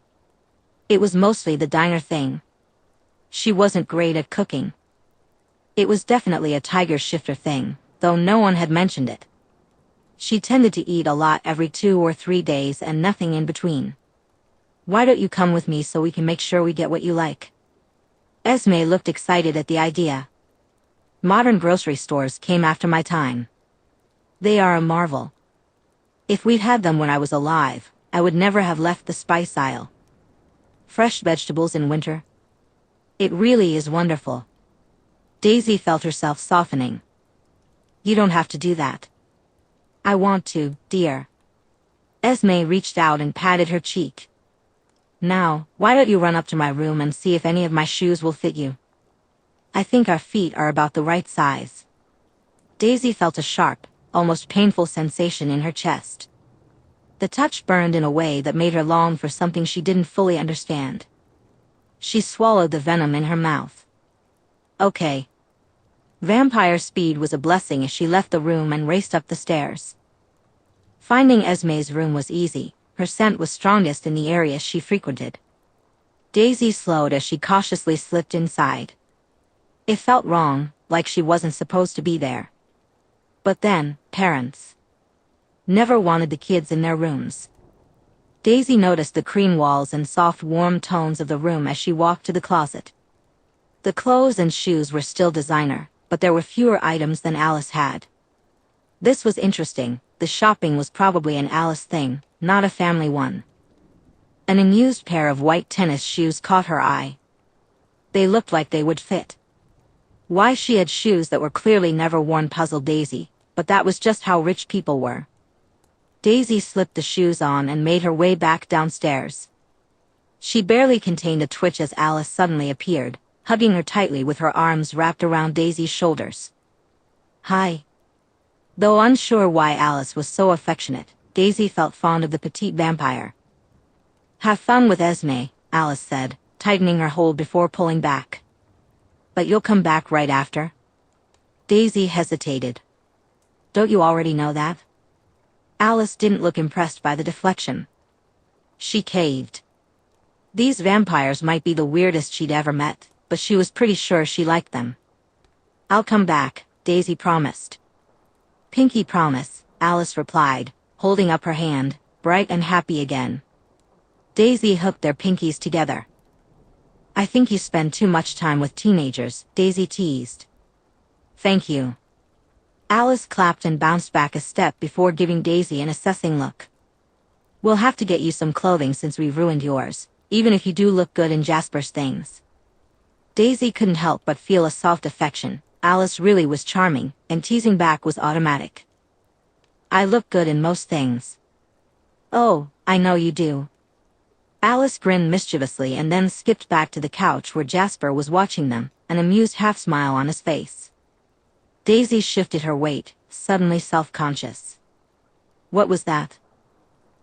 It was mostly the diner thing. She wasn't great at cooking. It was definitely a tiger shifter thing, though no one had mentioned it. She tended to eat a lot every 2 or 3 days and nothing in between. "Why don't you come with me so we can make sure we get what you like?" Esme looked excited at the idea. "Modern grocery stores came after my time. They are a marvel. If we'd had them when I was alive, I would never have left the spice aisle. Fresh vegetables in winter. It really is wonderful." Daisy felt herself softening. "You don't have to do that." "I want to, dear." Esme reached out and patted her cheek. "Now, why don't you run up to my room and see if any of my shoes will fit you? I think our feet are about the right size." Daisy felt a sharp, almost painful sensation in her chest. The touch burned in a way that made her long for something she didn't fully understand. She swallowed the venom in her mouth. "Okay." Vampire speed was a blessing as she left the room and raced up the stairs. Finding Esme's room was easy. Her scent was strongest in the areas she frequented. Daisy slowed as she cautiously slipped inside. It felt wrong, like she wasn't supposed to be there. But then, parents never wanted the kids in their rooms. Daisy noticed the cream walls and soft warm tones of the room as she walked to the closet. The clothes and shoes were still designer, but there were fewer items than Alice had. This was interesting. The shopping was probably an Alice thing, not a family one. An unused pair of white tennis shoes caught her eye. They looked like they would fit. Why she had shoes that were clearly never worn puzzled Daisy, but that was just how rich people were. Daisy slipped the shoes on and made her way back downstairs. She barely contained a twitch as Alice suddenly appeared, hugging her tightly with her arms wrapped around Daisy's shoulders. "Hi." Though unsure why Alice was so affectionate, Daisy felt fond of the petite vampire. "Have fun with Esme," Alice said, tightening her hold before pulling back. "But you'll come back right after?" Daisy hesitated. "Don't you already know that?" Alice didn't look impressed by the deflection. She caved. These vampires might be the weirdest she'd ever met, but she was pretty sure she liked them. "I'll come back," Daisy promised. "Pinky promise," Alice replied, holding up her hand, bright and happy again. Daisy hooked their pinkies together. "I think you spend too much time with teenagers," Daisy teased. "Thank you." Alice clapped and bounced back a step before giving Daisy an assessing look. "We'll have to get you some clothing since we've ruined yours, even if you do look good in Jasper's things." Daisy couldn't help but feel a soft affection. Alice really was charming, and teasing back was automatic. "I look good in most things." "Oh, I know you do." Alice grinned mischievously and then skipped back to the couch where Jasper was watching them, an amused half-smile on his face. Daisy shifted her weight, suddenly self-conscious. What was that?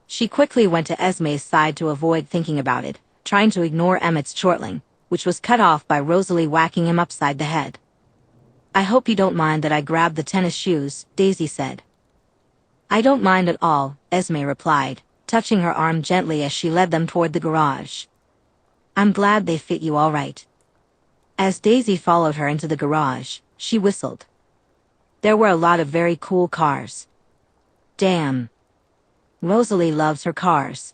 She quickly went to Esme's side to avoid thinking about it, trying to ignore Emmett's chortling, which was cut off by Rosalie whacking him upside the head. I hope you don't mind that I grabbed the tennis shoes, Daisy said. I don't mind at all, Esme replied, touching her arm gently as she led them toward the garage. I'm glad they fit you all right. As Daisy followed her into the garage, she whistled. There were a lot of very cool cars. Damn. Rosalie loves her cars.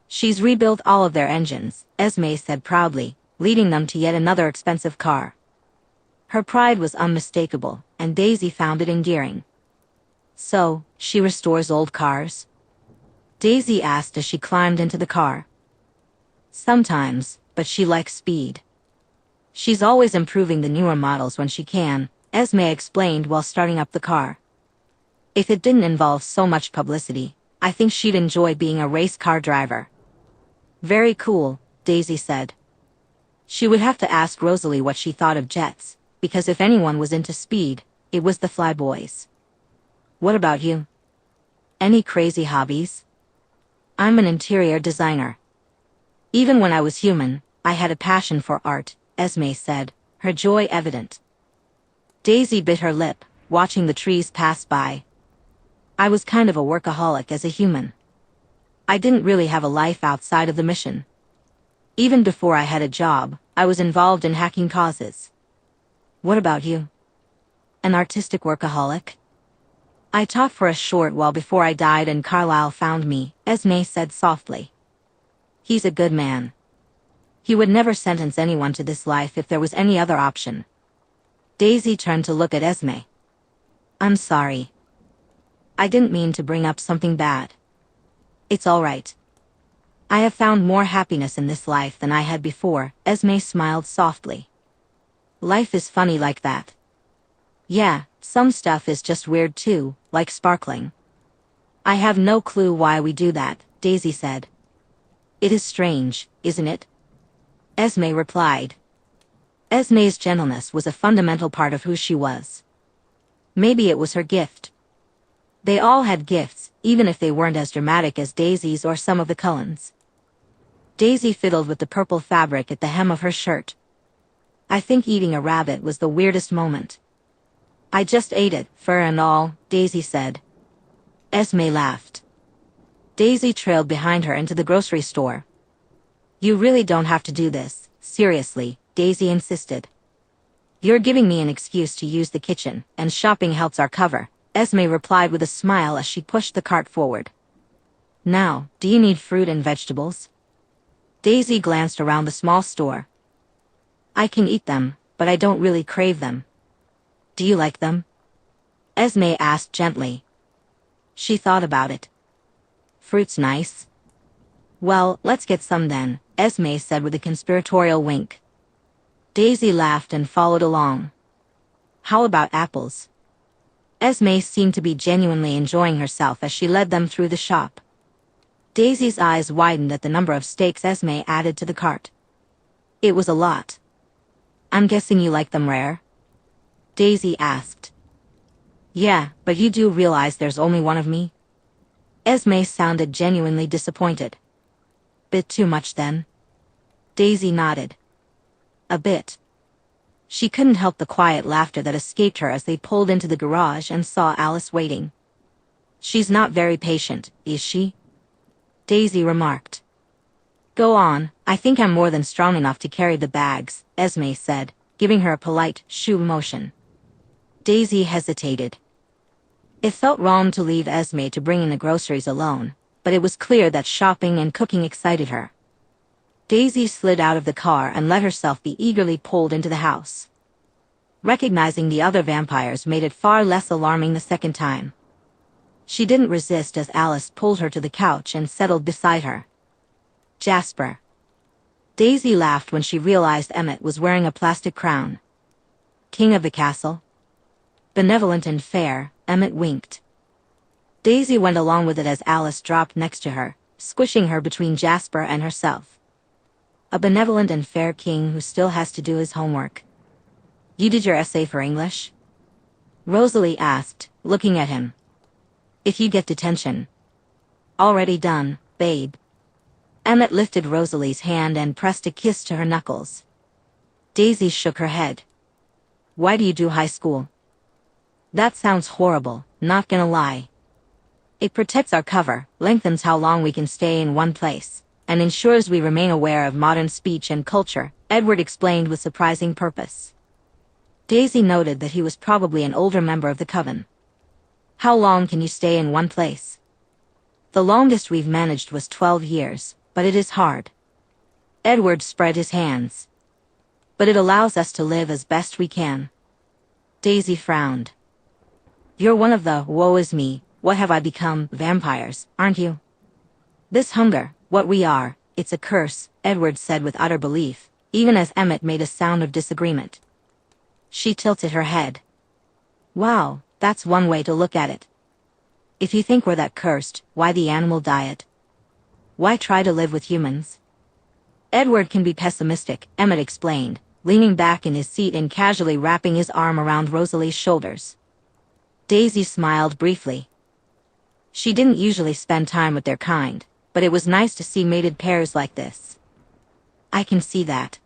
She's rebuilt all of their engines, Esme said proudly, leading them to yet another expensive car. Her pride was unmistakable, and Daisy found it endearing. So, she restores old cars? Daisy asked as she climbed into the car. Sometimes, but she likes speed. She's always improving the newer models when she can, Esme explained while starting up the car. If it didn't involve so much publicity, I think she'd enjoy being a race car driver. Very cool, Daisy said. She would have to ask Rosalie what she thought of jets, because if anyone was into speed, it was the flyboys. What about you? Any crazy hobbies? I'm an interior designer. Even when I was human, I had a passion for art, Esme said, her joy evident. Daisy bit her lip, watching the trees pass by. I was kind of a workaholic as a human. I didn't really have a life outside of the mission. Even before I had a job, I was involved in hacking causes. What about you? An artistic workaholic? I taught for a short while before I died and Carlisle found me, Esme said softly. He's a good man. He would never sentence anyone to this life if there was any other option. Daisy turned to look at Esme. I'm sorry. I didn't mean to bring up something bad. It's all right. I have found more happiness in this life than I had before, Esme smiled softly. Life is funny like that. Yeah, some stuff is just weird too, like sparkling. I have no clue why we do that, Daisy said. It is strange, isn't it? Esme replied. Esme's gentleness was a fundamental part of who she was. Maybe it was her gift. They all had gifts, even if they weren't as dramatic as Daisy's or some of the Cullens. Daisy fiddled with the purple fabric at the hem of her shirt. I think eating a rabbit was the weirdest moment. I just ate it, fur and all, Daisy said. Esme laughed. Daisy trailed behind her into the grocery store. You really don't have to do this, seriously, Daisy insisted. You're giving me an excuse to use the kitchen, and shopping helps our cover, Esme replied with a smile as she pushed the cart forward. Now, do you need fruit and vegetables? Daisy glanced around the small store. I can eat them, but I don't really crave them. Do you like them? Esme asked gently. She thought about it. Fruit's nice. Well, let's get some then, Esme said with a conspiratorial wink. Daisy laughed and followed along. How about apples? Esme seemed to be genuinely enjoying herself as she led them through the shop. Daisy's eyes widened at the number of steaks Esme added to the cart. It was a lot. I'm guessing you like them rare? Daisy asked. Yeah, but you do realize there's only one of me? Esme sounded genuinely disappointed. Bit too much then? Daisy nodded. A bit. She couldn't help the quiet laughter that escaped her as they pulled into the garage and saw Alice waiting. She's not very patient, is she? Daisy remarked. Go on, I think I'm more than strong enough to carry the bags, Esme said, giving her a polite shoo motion. Daisy hesitated. It felt wrong to leave Esme to bring in the groceries alone, but it was clear that shopping and cooking excited her. Daisy slid out of the car and let herself be eagerly pulled into the house. Recognizing the other vampires made it far less alarming the second time. She didn't resist as Alice pulled her to the couch and settled beside her. Jasper. Daisy laughed when she realized Emmett was wearing a plastic crown. King of the castle. Benevolent and fair, Emmett winked. Daisy went along with it as Alice dropped next to her, squishing her between Jasper and herself. A benevolent and fair king who still has to do his homework. You did your essay for English? Rosalie asked, looking at him. If you get detention. Already done, babe. Emmett lifted Rosalie's hand and pressed a kiss to her knuckles. Daisy shook her head. Why do you do high school? That sounds horrible, not gonna lie. It protects our cover, lengthens how long we can stay in one place, and ensures we remain aware of modern speech and culture, Edward explained with surprising purpose. Daisy noted that he was probably an older member of the coven. How long can you stay in one place? The longest we've managed was 12 years, but it is hard. Edward spread his hands. But it allows us to live as best we can. Daisy frowned. You're one of the, woe is me, what have I become, vampires, aren't you? This hunger, what we are, it's a curse, Edward said with utter belief, even as Emmett made a sound of disagreement. She tilted her head. Wow, that's one way to look at it. If you think we're that cursed, why the animal diet? Why try to live with humans? Edward can be pessimistic, Emmett explained, leaning back in his seat and casually wrapping his arm around Rosalie's shoulders. Daisy smiled briefly. She didn't usually spend time with their kind, but it was nice to see mated pairs like this. I can see that.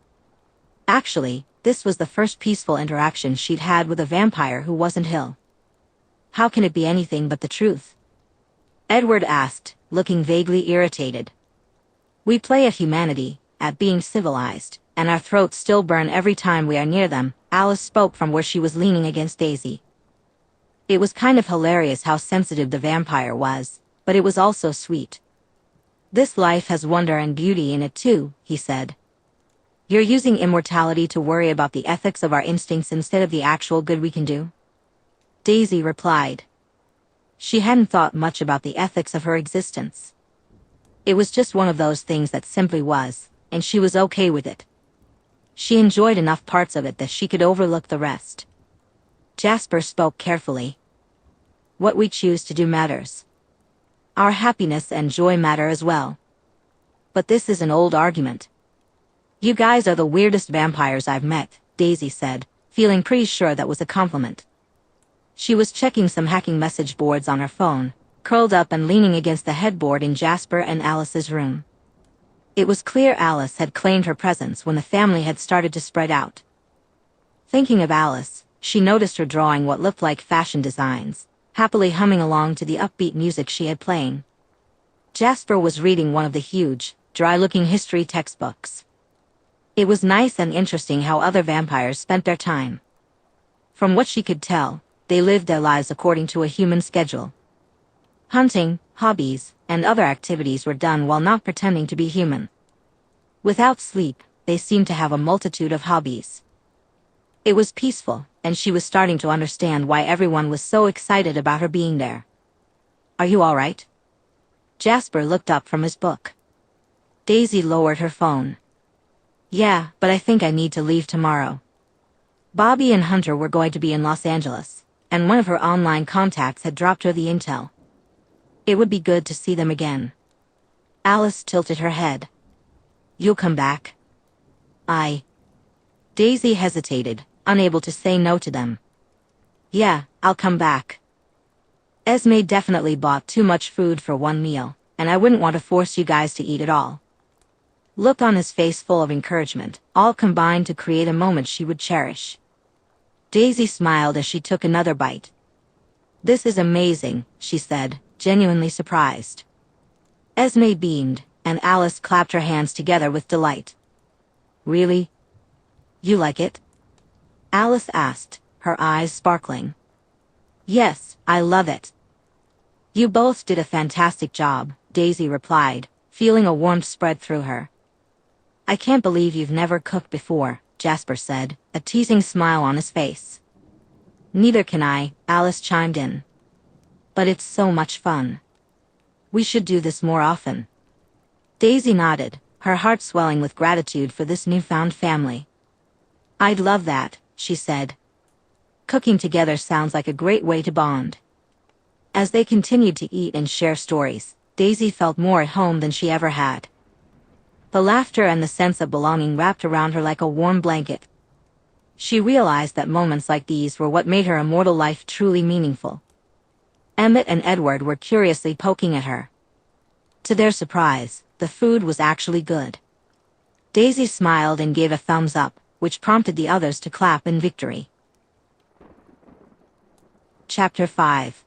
Actually, this was the first peaceful interaction she'd had with a vampire who wasn't Hill. How can it be anything but the truth? Edward asked, looking vaguely irritated. We play at humanity, at being civilized, and our throats still burn every time we are near them, Alice spoke from where she was leaning against Daisy. It was kind of hilarious how sensitive the vampire was, but it was also sweet. This life has wonder and beauty in it too, he said. You're using immortality to worry about the ethics of our instincts instead of the actual good we can do? Daisy replied. She hadn't thought much about the ethics of her existence. It was just one of those things that simply was, and she was okay with it. She enjoyed enough parts of it that she could overlook the rest. Jasper spoke carefully. What we choose to do matters. Our happiness and joy matter as well. But this is an old argument. You guys are the weirdest vampires I've met, Daisy said, feeling pretty sure that was a compliment. She was checking some hacking message boards on her phone, curled up and leaning against the headboard in Jasper and Alice's room. It was clear Alice had claimed her presence when the family had started to spread out. Thinking of Alice, she noticed her drawing what looked like fashion designs, happily humming along to the upbeat music she had playing. Jasper was reading one of the huge, dry-looking history textbooks. It was nice and interesting how other vampires spent their time. From what she could tell, they lived their lives according to a human schedule. Hunting, hobbies, and other activities were done while not pretending to be human. Without sleep, they seemed to have a multitude of hobbies. It was peaceful, and she was starting to understand why everyone was so excited about her being there. Are you all right? Jasper looked up from his book. Daisy lowered her phone. Yeah, but I think I need to leave tomorrow. Bobby and Hunter were going to be in Los Angeles, and one of her online contacts had dropped her the intel. It would be good to see them again. Alice tilted her head. You'll come back? Daisy hesitated, unable to say no to them. Yeah, I'll come back. Esme definitely bought too much food for one meal, and I wouldn't want to force you guys to eat it all. Look on his face full of encouragement, all combined to create a moment she would cherish. Daisy smiled as she took another bite. This is amazing, she said, genuinely surprised. Esme beamed, and Alice clapped her hands together with delight. Really? You like it? Alice asked, her eyes sparkling. Yes, I love it. You both did a fantastic job, Daisy replied, feeling a warmth spread through her. I can't believe you've never cooked before, Jasper said, a teasing smile on his face. Neither can I, Alice chimed in. But it's so much fun. We should do this more often. Daisy nodded, her heart swelling with gratitude for this newfound family. I'd love that, she said. Cooking together sounds like a great way to bond. As they continued to eat and share stories, Daisy felt more at home than she ever had. The laughter and the sense of belonging wrapped around her like a warm blanket. She realized that moments like these were what made her immortal life truly meaningful. Emmett and Edward were curiously poking at her. To their surprise, the food was actually good. Daisy smiled and gave a thumbs up, which prompted the others to clap in victory. Chapter 5.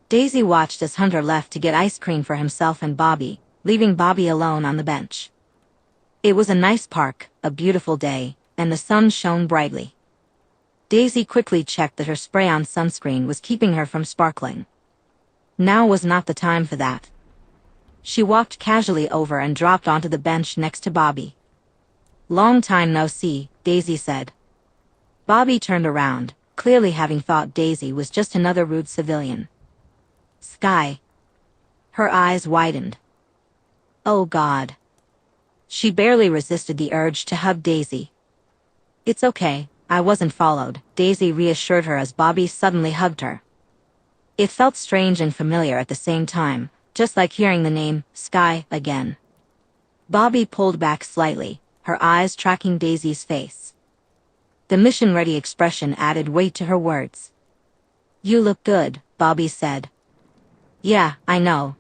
Daisy watched as Hunter left to get ice cream for himself and Bobby, leaving Bobby alone on the bench. It was a nice park, a beautiful day, and the sun shone brightly. Daisy quickly checked that her spray-on sunscreen was keeping her from sparkling. Now was not the time for that. She walked casually over and dropped onto the bench next to Bobby. "Long time no see," Daisy said. Bobby turned around, clearly having thought Daisy was just another rude civilian. "Sky." Her eyes widened. Oh God. She barely resisted the urge to hug Daisy. "It's okay, I wasn't followed," Daisy reassured her as Bobby suddenly hugged her. It felt strange and familiar at the same time, just like hearing the name, Sky, again. Bobby pulled back slightly, her eyes tracking Daisy's face. The mission-ready expression added weight to her words. "You look good," Bobby said. "Yeah, I know."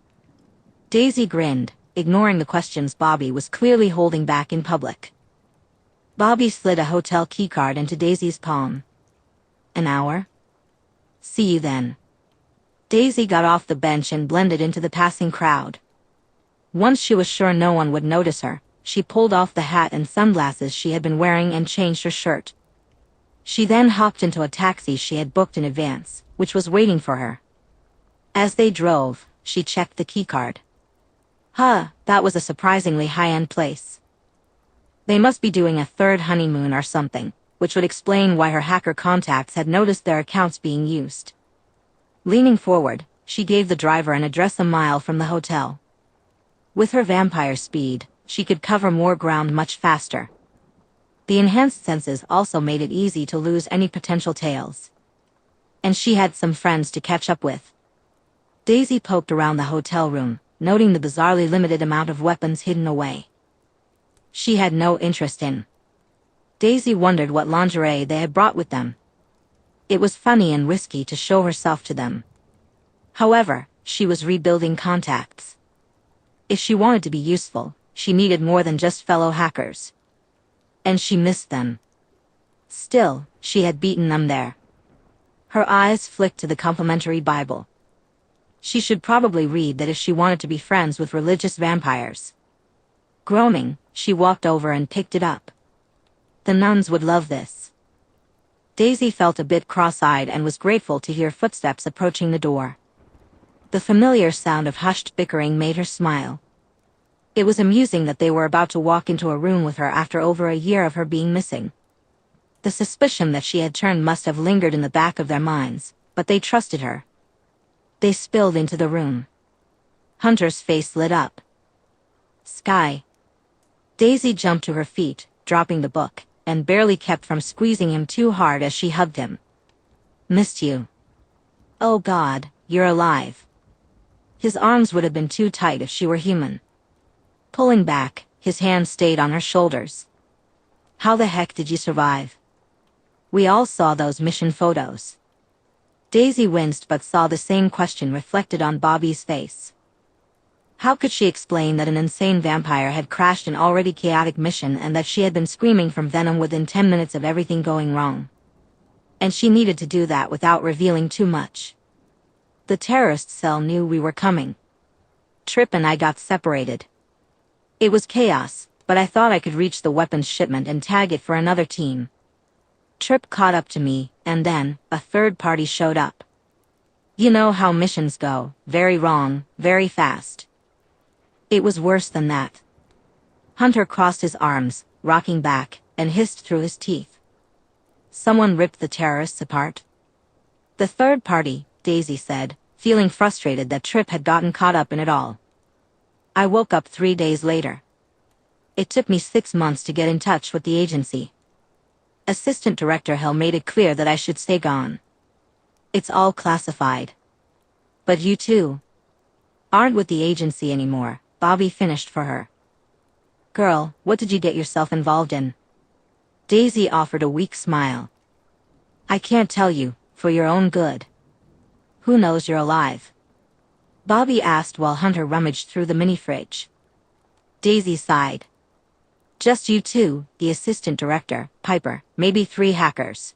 Daisy grinned, ignoring the questions Bobby was clearly holding back in public. Bobby slid a hotel keycard into Daisy's palm. "An hour? See you then." Daisy got off the bench and blended into the passing crowd. Once she was sure no one would notice her, she pulled off the hat and sunglasses she had been wearing and changed her shirt. She then hopped into a taxi she had booked in advance, which was waiting for her. As they drove, she checked the keycard. That was a surprisingly high-end place. They must be doing a third honeymoon or something, which would explain why her hacker contacts had noticed their accounts being used. Leaning forward, she gave the driver an address a mile from the hotel. With her vampire speed, she could cover more ground much faster. The enhanced senses also made it easy to lose any potential tails. And she had some friends to catch up with. Daisy poked around the hotel room, noting the bizarrely limited amount of weapons hidden away. She had no interest in. Daisy wondered what lingerie they had brought with them. It was funny and risky to show herself to them. However, she was rebuilding contacts. If she wanted to be useful, she needed more than just fellow hackers. And she missed them. Still, she had beaten them there. Her eyes flicked to the complimentary Bible. She should probably read that if she wanted to be friends with religious vampires. Groaning, she walked over and picked it up. The nuns would love this. Daisy felt a bit cross-eyed and was grateful to hear footsteps approaching the door. The familiar sound of hushed bickering made her smile. It was amusing that they were about to walk into a room with her after over a year of her being missing. The suspicion that she had turned must have lingered in the back of their minds, but they trusted her. They spilled into the room. Hunter's face lit up. "Sky." Daisy jumped to her feet, dropping the book, and barely kept from squeezing him too hard as she hugged him. "Missed you." "Oh God, you're alive." His arms would have been too tight if she were human. Pulling back, his hand stayed on her shoulders. "How the heck did you survive?" "We all saw those mission photos." Daisy winced but saw the same question reflected on Bobby's face. How could she explain that an insane vampire had crashed an already chaotic mission and that she had been screaming from venom within 10 minutes of everything going wrong? And she needed to do that without revealing too much. "The terrorist cell knew we were coming. Tripp and I got separated. It was chaos, but I thought I could reach the weapons shipment and tag it for another team. Tripp caught up to me, and then, a third party showed up. You know how missions go, very wrong, very fast. It was worse than that." Hunter crossed his arms, rocking back, and hissed through his teeth. "Someone ripped the terrorists apart?" "The third party," Daisy said, feeling frustrated that Tripp had gotten caught up in it all. "I woke up 3 days later. It took me 6 months to get in touch with the agency. Assistant Director Hill made it clear that I should stay gone. It's all classified. But you too aren't with the agency anymore," Bobby finished for her. "Girl, what did you get yourself involved in?" Daisy offered a weak smile. I can't tell you, for your own good. Who knows you're alive? Bobby asked while Hunter rummaged through the mini-fridge. Daisy sighed. Just you two, the assistant director, Piper, maybe 3 hackers.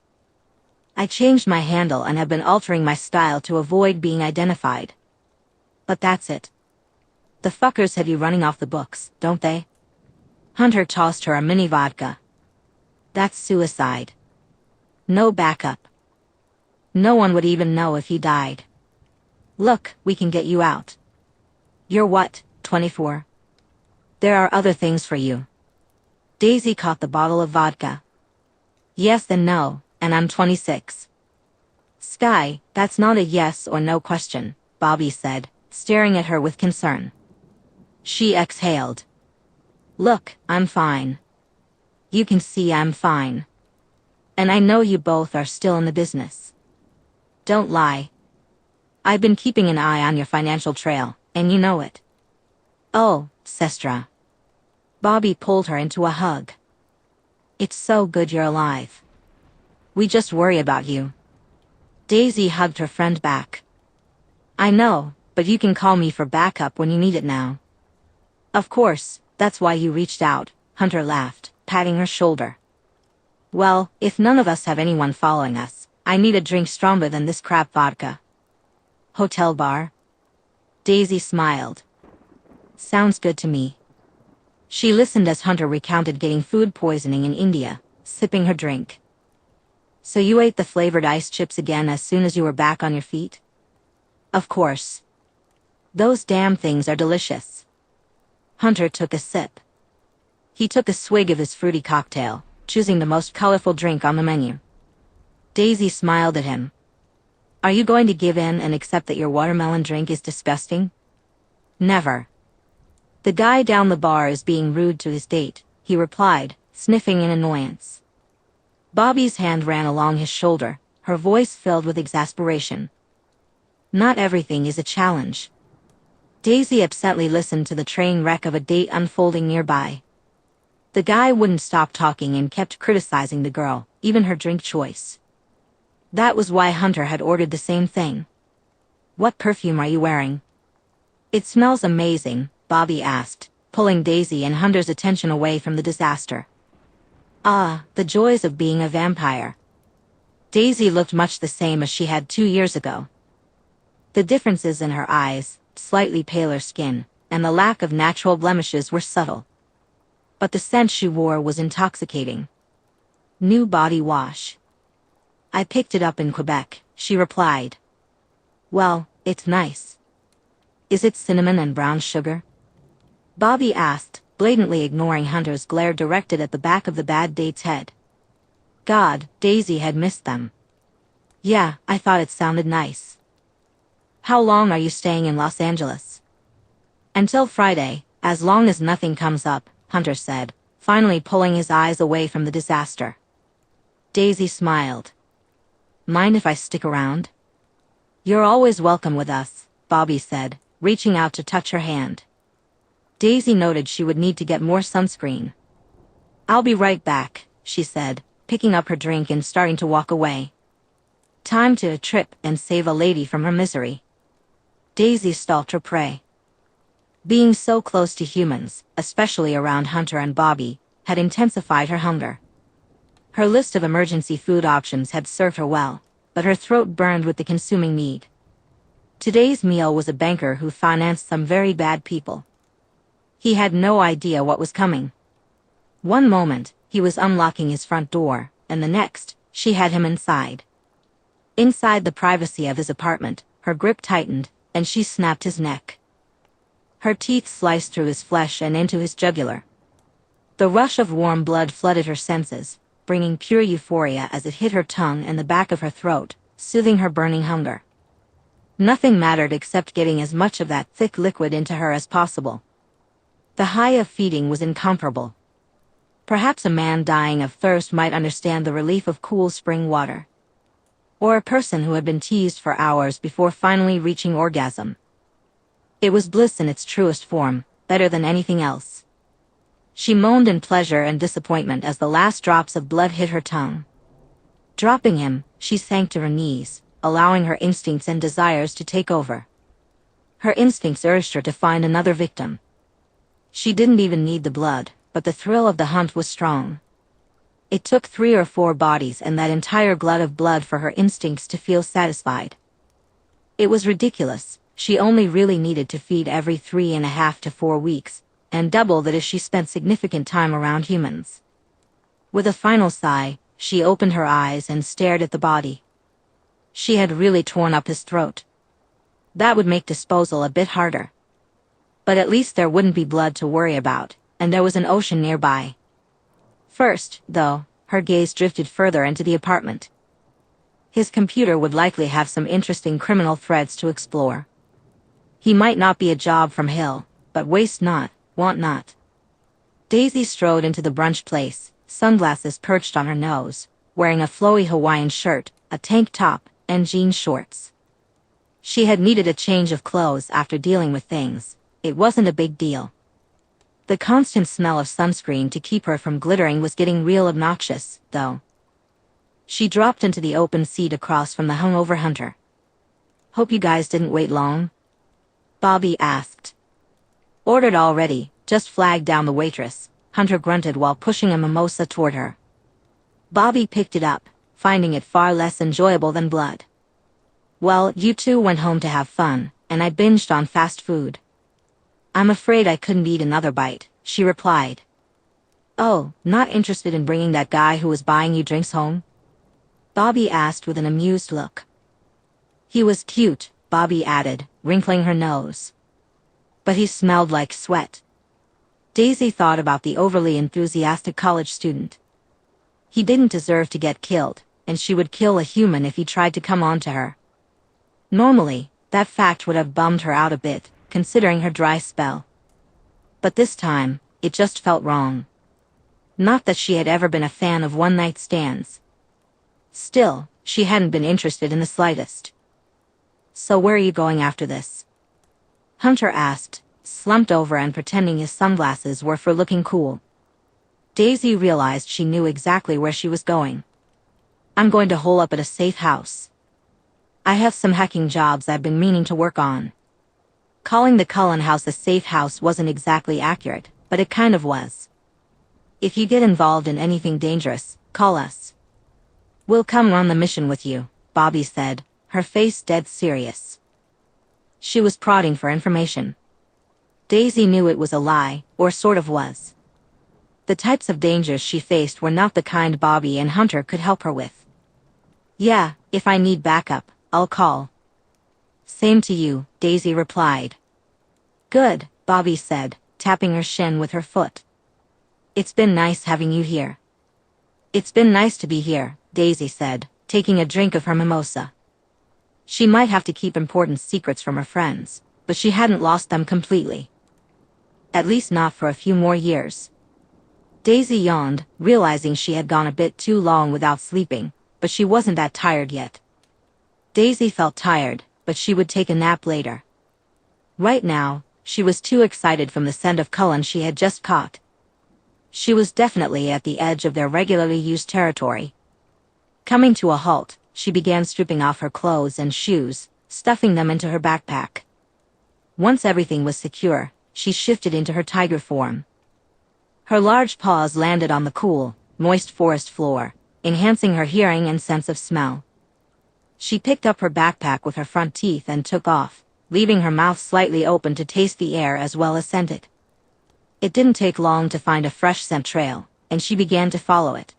I changed my handle and have been altering my style to avoid being identified. But that's it. The fuckers have you running off the books, don't they? Hunter tossed her a mini vodka. That's suicide. No backup. No one would even know if he died. Look, we can get you out. You're what, 24? There are other things for you. Daisy caught the bottle of vodka. Yes and no, and I'm 26. Sky, that's not a yes or no question, Bobby said, staring at her with concern. She exhaled. Look, I'm fine. You can see I'm fine. And I know you both are still in the business. Don't lie. I've been keeping an eye on your financial trail, and you know it. Oh, Sestra. Bobby pulled her into a hug. It's so good you're alive. We just worry about you. Daisy hugged her friend back. I know, but you can call me for backup when you need it now. Of course, that's why you reached out, Hunter laughed, patting her shoulder. Well, if none of us have anyone following us, I need a drink stronger than this crap vodka. Hotel bar? Daisy smiled. Sounds good to me. She listened as Hunter recounted getting food poisoning in India, sipping her drink. So you ate the flavored ice chips again as soon as you were back on your feet? Of course. Those damn things are delicious. Hunter took a sip. He took a swig of his fruity cocktail, choosing the most colorful drink on the menu. Daisy smiled at him. Are you going to give in and accept that your watermelon drink is disgusting? Never. The guy down the bar is being rude to his date, he replied, sniffing in annoyance. Bobby's hand ran along his shoulder, her voice filled with exasperation. Not everything is a challenge. Daisy absently listened to the train wreck of a date unfolding nearby. The guy wouldn't stop talking and kept criticizing the girl, even her drink choice. That was why Hunter had ordered the same thing. What perfume are you wearing? It smells amazing, Bobby asked, pulling Daisy and Hunter's attention away from the disaster. Ah, the joys of being a vampire. Daisy looked much the same as she had 2 years ago. The differences in her eyes, slightly paler skin, and the lack of natural blemishes were subtle. But the scent she wore was intoxicating. New body wash. I picked it up in Quebec, she replied. Well, it's nice. Is it cinnamon and brown sugar? Bobby asked, blatantly ignoring Hunter's glare directed at the back of the bad date's head. God, Daisy had missed them. Yeah, I thought it sounded nice. How long are you staying in Los Angeles? Until Friday, as long as nothing comes up, Hunter said, finally pulling his eyes away from the disaster. Daisy smiled. Mind if I stick around? You're always welcome with us, Bobby said, reaching out to touch her hand. Daisy noted she would need to get more sunscreen. I'll be right back, she said, picking up her drink and starting to walk away. Time to trip and save a lady from her misery. Daisy stalked her prey. Being so close to humans, especially around Hunter and Bobby, had intensified her hunger. Her list of emergency food options had served her well, but her throat burned with the consuming need. Today's meal was a banker who financed some very bad people. He had no idea what was coming. One moment, he was unlocking his front door, and the next, she had him inside. Inside the privacy of his apartment, her grip tightened, and she snapped his neck. Her teeth sliced through his flesh and into his jugular. The rush of warm blood flooded her senses, bringing pure euphoria as it hit her tongue and the back of her throat, soothing her burning hunger. Nothing mattered except getting as much of that thick liquid into her as possible. The high of feeding was incomparable. Perhaps a man dying of thirst might understand the relief of cool spring water. Or a person who had been teased for hours before finally reaching orgasm. It was bliss in its truest form, better than anything else. She moaned in pleasure and disappointment as the last drops of blood hit her tongue. Dropping him, she sank to her knees, allowing her instincts and desires to take over. Her instincts urged her to find another victim. She didn't even need the blood, but the thrill of the hunt was strong. It took 3 or 4 bodies and that entire glut of blood for her instincts to feel satisfied. It was ridiculous. She only really needed to feed every 3.5 to 4 weeks, and double that if she spent significant time around humans. With a final sigh, she opened her eyes and stared at the body. She had really torn up his throat. That would make disposal a bit harder. But at least there wouldn't be blood to worry about, and there was an ocean nearby. First, though, her gaze drifted further into the apartment. His computer would likely have some interesting criminal threads to explore. He might not be a job from Hill, but waste not, want not. Daisy strode into the brunch place, sunglasses perched on her nose, wearing a flowy Hawaiian shirt, a tank top, and jean shorts. She had needed a change of clothes after dealing with things. It wasn't a big deal. The constant smell of sunscreen to keep her from glittering was getting real obnoxious, though. She dropped into the open seat across from the hungover Hunter. "Hope you guys didn't wait long?" Bobby asked. "Ordered already, just flagged down the waitress," Hunter grunted while pushing a mimosa toward her. Bobby picked it up, finding it far less enjoyable than blood. "Well, you two went home to have fun, and I binged on fast food." "I'm afraid I couldn't eat another bite," she replied. "Oh, not interested in bringing that guy who was buying you drinks home?" Bobby asked with an amused look. "He was cute," Bobby added, wrinkling her nose. "But he smelled like sweat." Daisy thought about the overly enthusiastic college student. He didn't deserve to get killed, and she would kill a human if he tried to come on to her. Normally, that fact would have bummed her out a bit, considering her dry spell. But this time, it just felt wrong. Not that she had ever been a fan of one-night stands. Still, she hadn't been interested in the slightest. "So where are you going after this?" Hunter asked, slumped over and pretending his sunglasses were for looking cool. Daisy realized she knew exactly where she was going. "I'm going to hole up at a safe house. I have some hacking jobs I've been meaning to work on." Calling the Cullen house a safe house wasn't exactly accurate, but it kind of was. "If you get involved in anything dangerous, call us. We'll come run the mission with you," Bobby said, her face dead serious. She was prodding for information. Daisy knew it was a lie, or sort of was. The types of dangers she faced were not the kind Bobby and Hunter could help her with. "Yeah, if I need backup, I'll call." "Same to you," Daisy replied. "Good," Bobby said, tapping her shin with her foot. "It's been nice having you here." "It's been nice to be here," Daisy said, taking a drink of her mimosa. She might have to keep important secrets from her friends, but she hadn't lost them completely. At least not for a few more years. Daisy yawned, realizing she had gone a bit too long without sleeping, but she wasn't that tired yet. Daisy felt tired, but she would take a nap later. Right now, she was too excited from the scent of Cullens she had just caught. She was definitely at the edge of their regularly used territory. Coming to a halt, she began stripping off her clothes and shoes, stuffing them into her backpack. Once everything was secure, she shifted into her tiger form. Her large paws landed on the cool, moist forest floor, enhancing her hearing and sense of smell. She picked up her backpack with her front teeth and took off, leaving her mouth slightly open to taste the air as well as scent it. It didn't take long to find a fresh scent trail, and she began to follow it.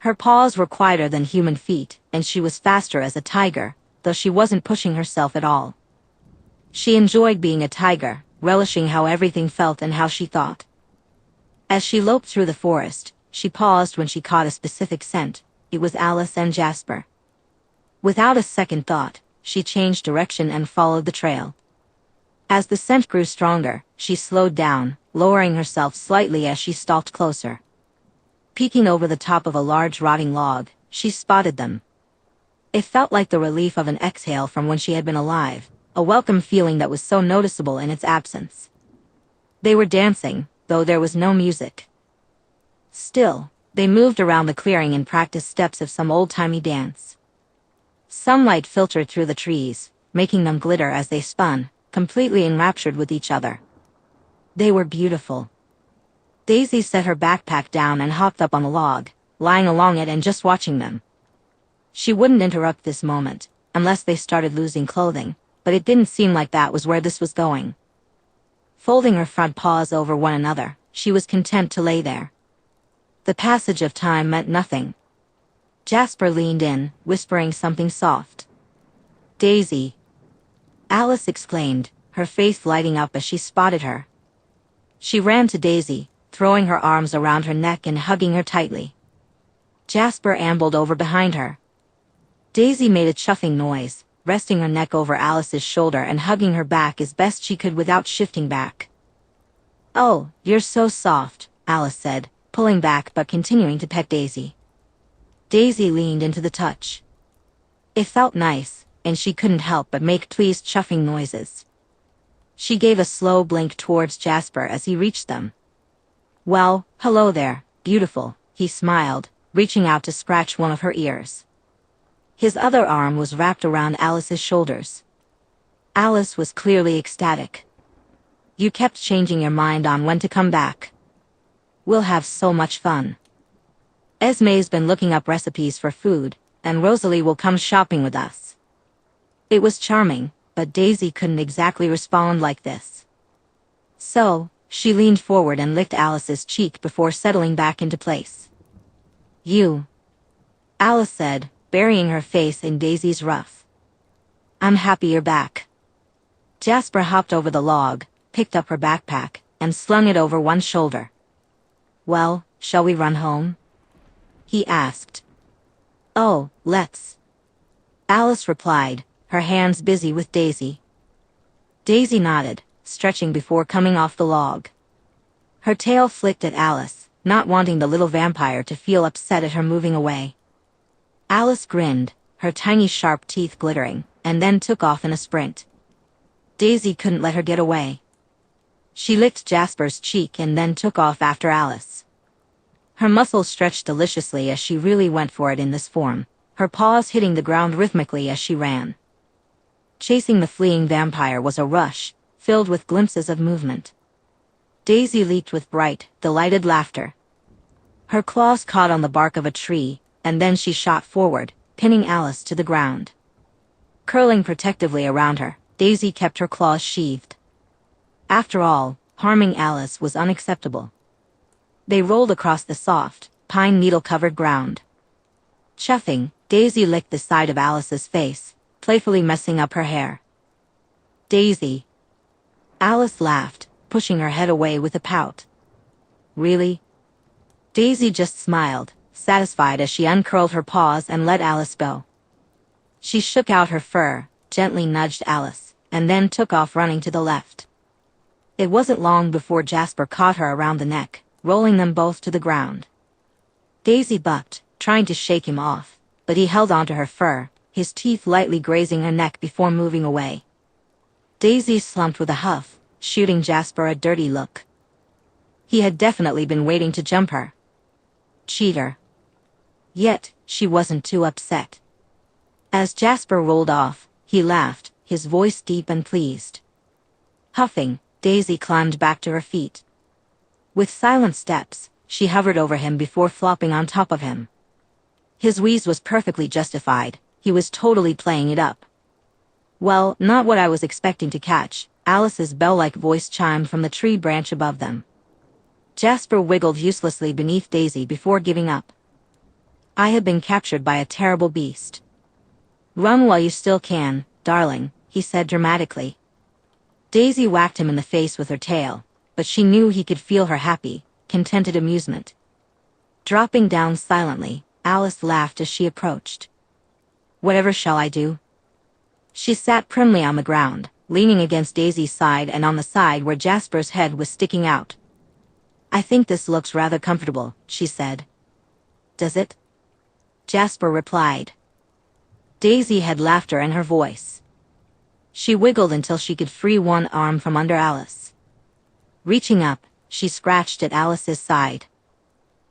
Her paws were quieter than human feet, and she was faster as a tiger, though she wasn't pushing herself at all. She enjoyed being a tiger, relishing how everything felt and how she thought. As she loped through the forest, she paused when she caught a specific scent. It was Alice and Jasper. Without a second thought, she changed direction and followed the trail. As the scent grew stronger, she slowed down, lowering herself slightly as she stalked closer. Peeking over the top of a large rotting log, she spotted them. It felt like the relief of an exhale from when she had been alive, a welcome feeling that was so noticeable in its absence. They were dancing, though there was no music. Still, they moved around the clearing and practiced steps of some old-timey dance. Sunlight filtered through the trees, making them glitter as they spun, completely enraptured with each other. They were beautiful. Daisy set her backpack down and hopped up on the log, lying along it and just watching them. She wouldn't interrupt this moment, unless they started losing clothing, but it didn't seem like that was where this was going. Folding her front paws over one another, she was content to lay there. The passage of time meant nothing. Jasper leaned in, whispering something soft. "Daisy!" Alice exclaimed, her face lighting up as she spotted her. She ran to Daisy, throwing her arms around her neck and hugging her tightly. Jasper ambled over behind her. Daisy made a chuffing noise, resting her neck over Alice's shoulder and hugging her back as best she could without shifting back. "Oh, you're so soft," Alice said, pulling back but continuing to pet Daisy. Daisy leaned into the touch. It felt nice, and she couldn't help but make pleased chuffing noises. She gave a slow blink towards Jasper as he reached them. "Well, hello there, beautiful," he smiled, reaching out to scratch one of her ears. His other arm was wrapped around Alice's shoulders. Alice was clearly ecstatic. "You kept changing your mind on when to come back. We'll have so much fun. Esme's been looking up recipes for food, and Rosalie will come shopping with us." It was charming, but Daisy couldn't exactly respond like this. So, she leaned forward and licked Alice's cheek before settling back into place. "You," Alice said, burying her face in Daisy's ruff. "I'm happy you're back." Jasper hopped over the log, picked up her backpack, and slung it over one shoulder. "Well, shall we run home?" he asked. "Oh, let's," Alice replied, her hands busy with Daisy. Daisy nodded, stretching before coming off the log. Her tail flicked at Alice, not wanting the little vampire to feel upset at her moving away. Alice grinned, her tiny sharp teeth glittering, and then took off in a sprint. Daisy couldn't let her get away. She licked Jasper's cheek and then took off after Alice. Her muscles stretched deliciously as she really went for it in this form, her paws hitting the ground rhythmically as she ran. Chasing the fleeing vampire was a rush, filled with glimpses of movement. Daisy leaped with bright, delighted laughter. Her claws caught on the bark of a tree, and then she shot forward, pinning Alice to the ground. Curling protectively around her, Daisy kept her claws sheathed. After all, harming Alice was unacceptable. They rolled across the soft, pine needle-covered ground. Chuffing, Daisy licked the side of Alice's face, playfully messing up her hair. "Daisy." Alice laughed, pushing her head away with a pout. "Really?" Daisy just smiled, satisfied as she uncurled her paws and let Alice go. She shook out her fur, gently nudged Alice, and then took off running to the left. It wasn't long before Jasper caught her around the neck, rolling them both to the ground. Daisy bucked, trying to shake him off, but he held onto her fur, his teeth lightly grazing her neck before moving away. Daisy slumped with a huff, shooting Jasper a dirty look. He had definitely been waiting to jump her. Cheater. Yet, she wasn't too upset. As Jasper rolled off, he laughed, his voice deep and pleased. Huffing, Daisy climbed back to her feet. With silent steps, she hovered over him before flopping on top of him. His wheeze was perfectly justified, he was totally playing it up. "Well, not what I was expecting to catch," Alice's bell-like voice chimed from the tree branch above them. Jasper wiggled uselessly beneath Daisy before giving up. "I have been captured by a terrible beast." "Run while you still can, darling," he said dramatically. Daisy whacked him in the face with her tail, but she knew he could feel her happy, contented amusement. Dropping down silently, Alice laughed as she approached. "Whatever shall I do?" She sat primly on the ground, leaning against Daisy's side and on the side where Jasper's head was sticking out. "I think this looks rather comfortable," she said. "Does it?" Jasper replied. Daisy had laughter in her voice. She wiggled until she could free one arm from under Alice. Reaching up, She scratched at Alice's side.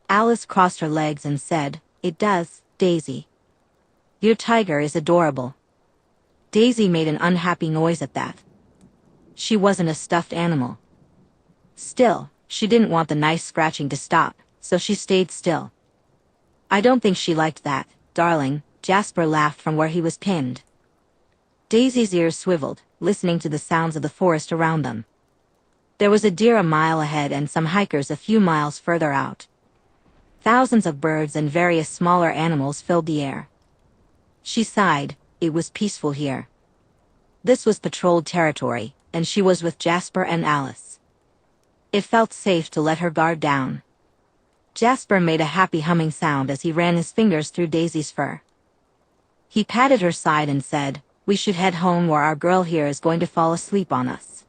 Alice crossed her legs and said, "It does, Daisy. Your tiger is adorable." Daisy made an unhappy noise at that. She wasn't a stuffed animal. Still, she didn't want the nice scratching to stop, so she stayed still. "I don't think she liked that, darling," Jasper laughed from where he was pinned. Daisy's ears swiveled, listening to the sounds of the forest around them. There was a deer a mile ahead and some hikers a few miles further out. Thousands of birds and various smaller animals filled the air. She sighed. It was peaceful here. This was patrolled territory, and she was with Jasper and Alice. It felt safe to let her guard down. Jasper made a happy humming sound as he ran his fingers through Daisy's fur. He patted her side and said, "We should head home or our girl here is going to fall asleep on us."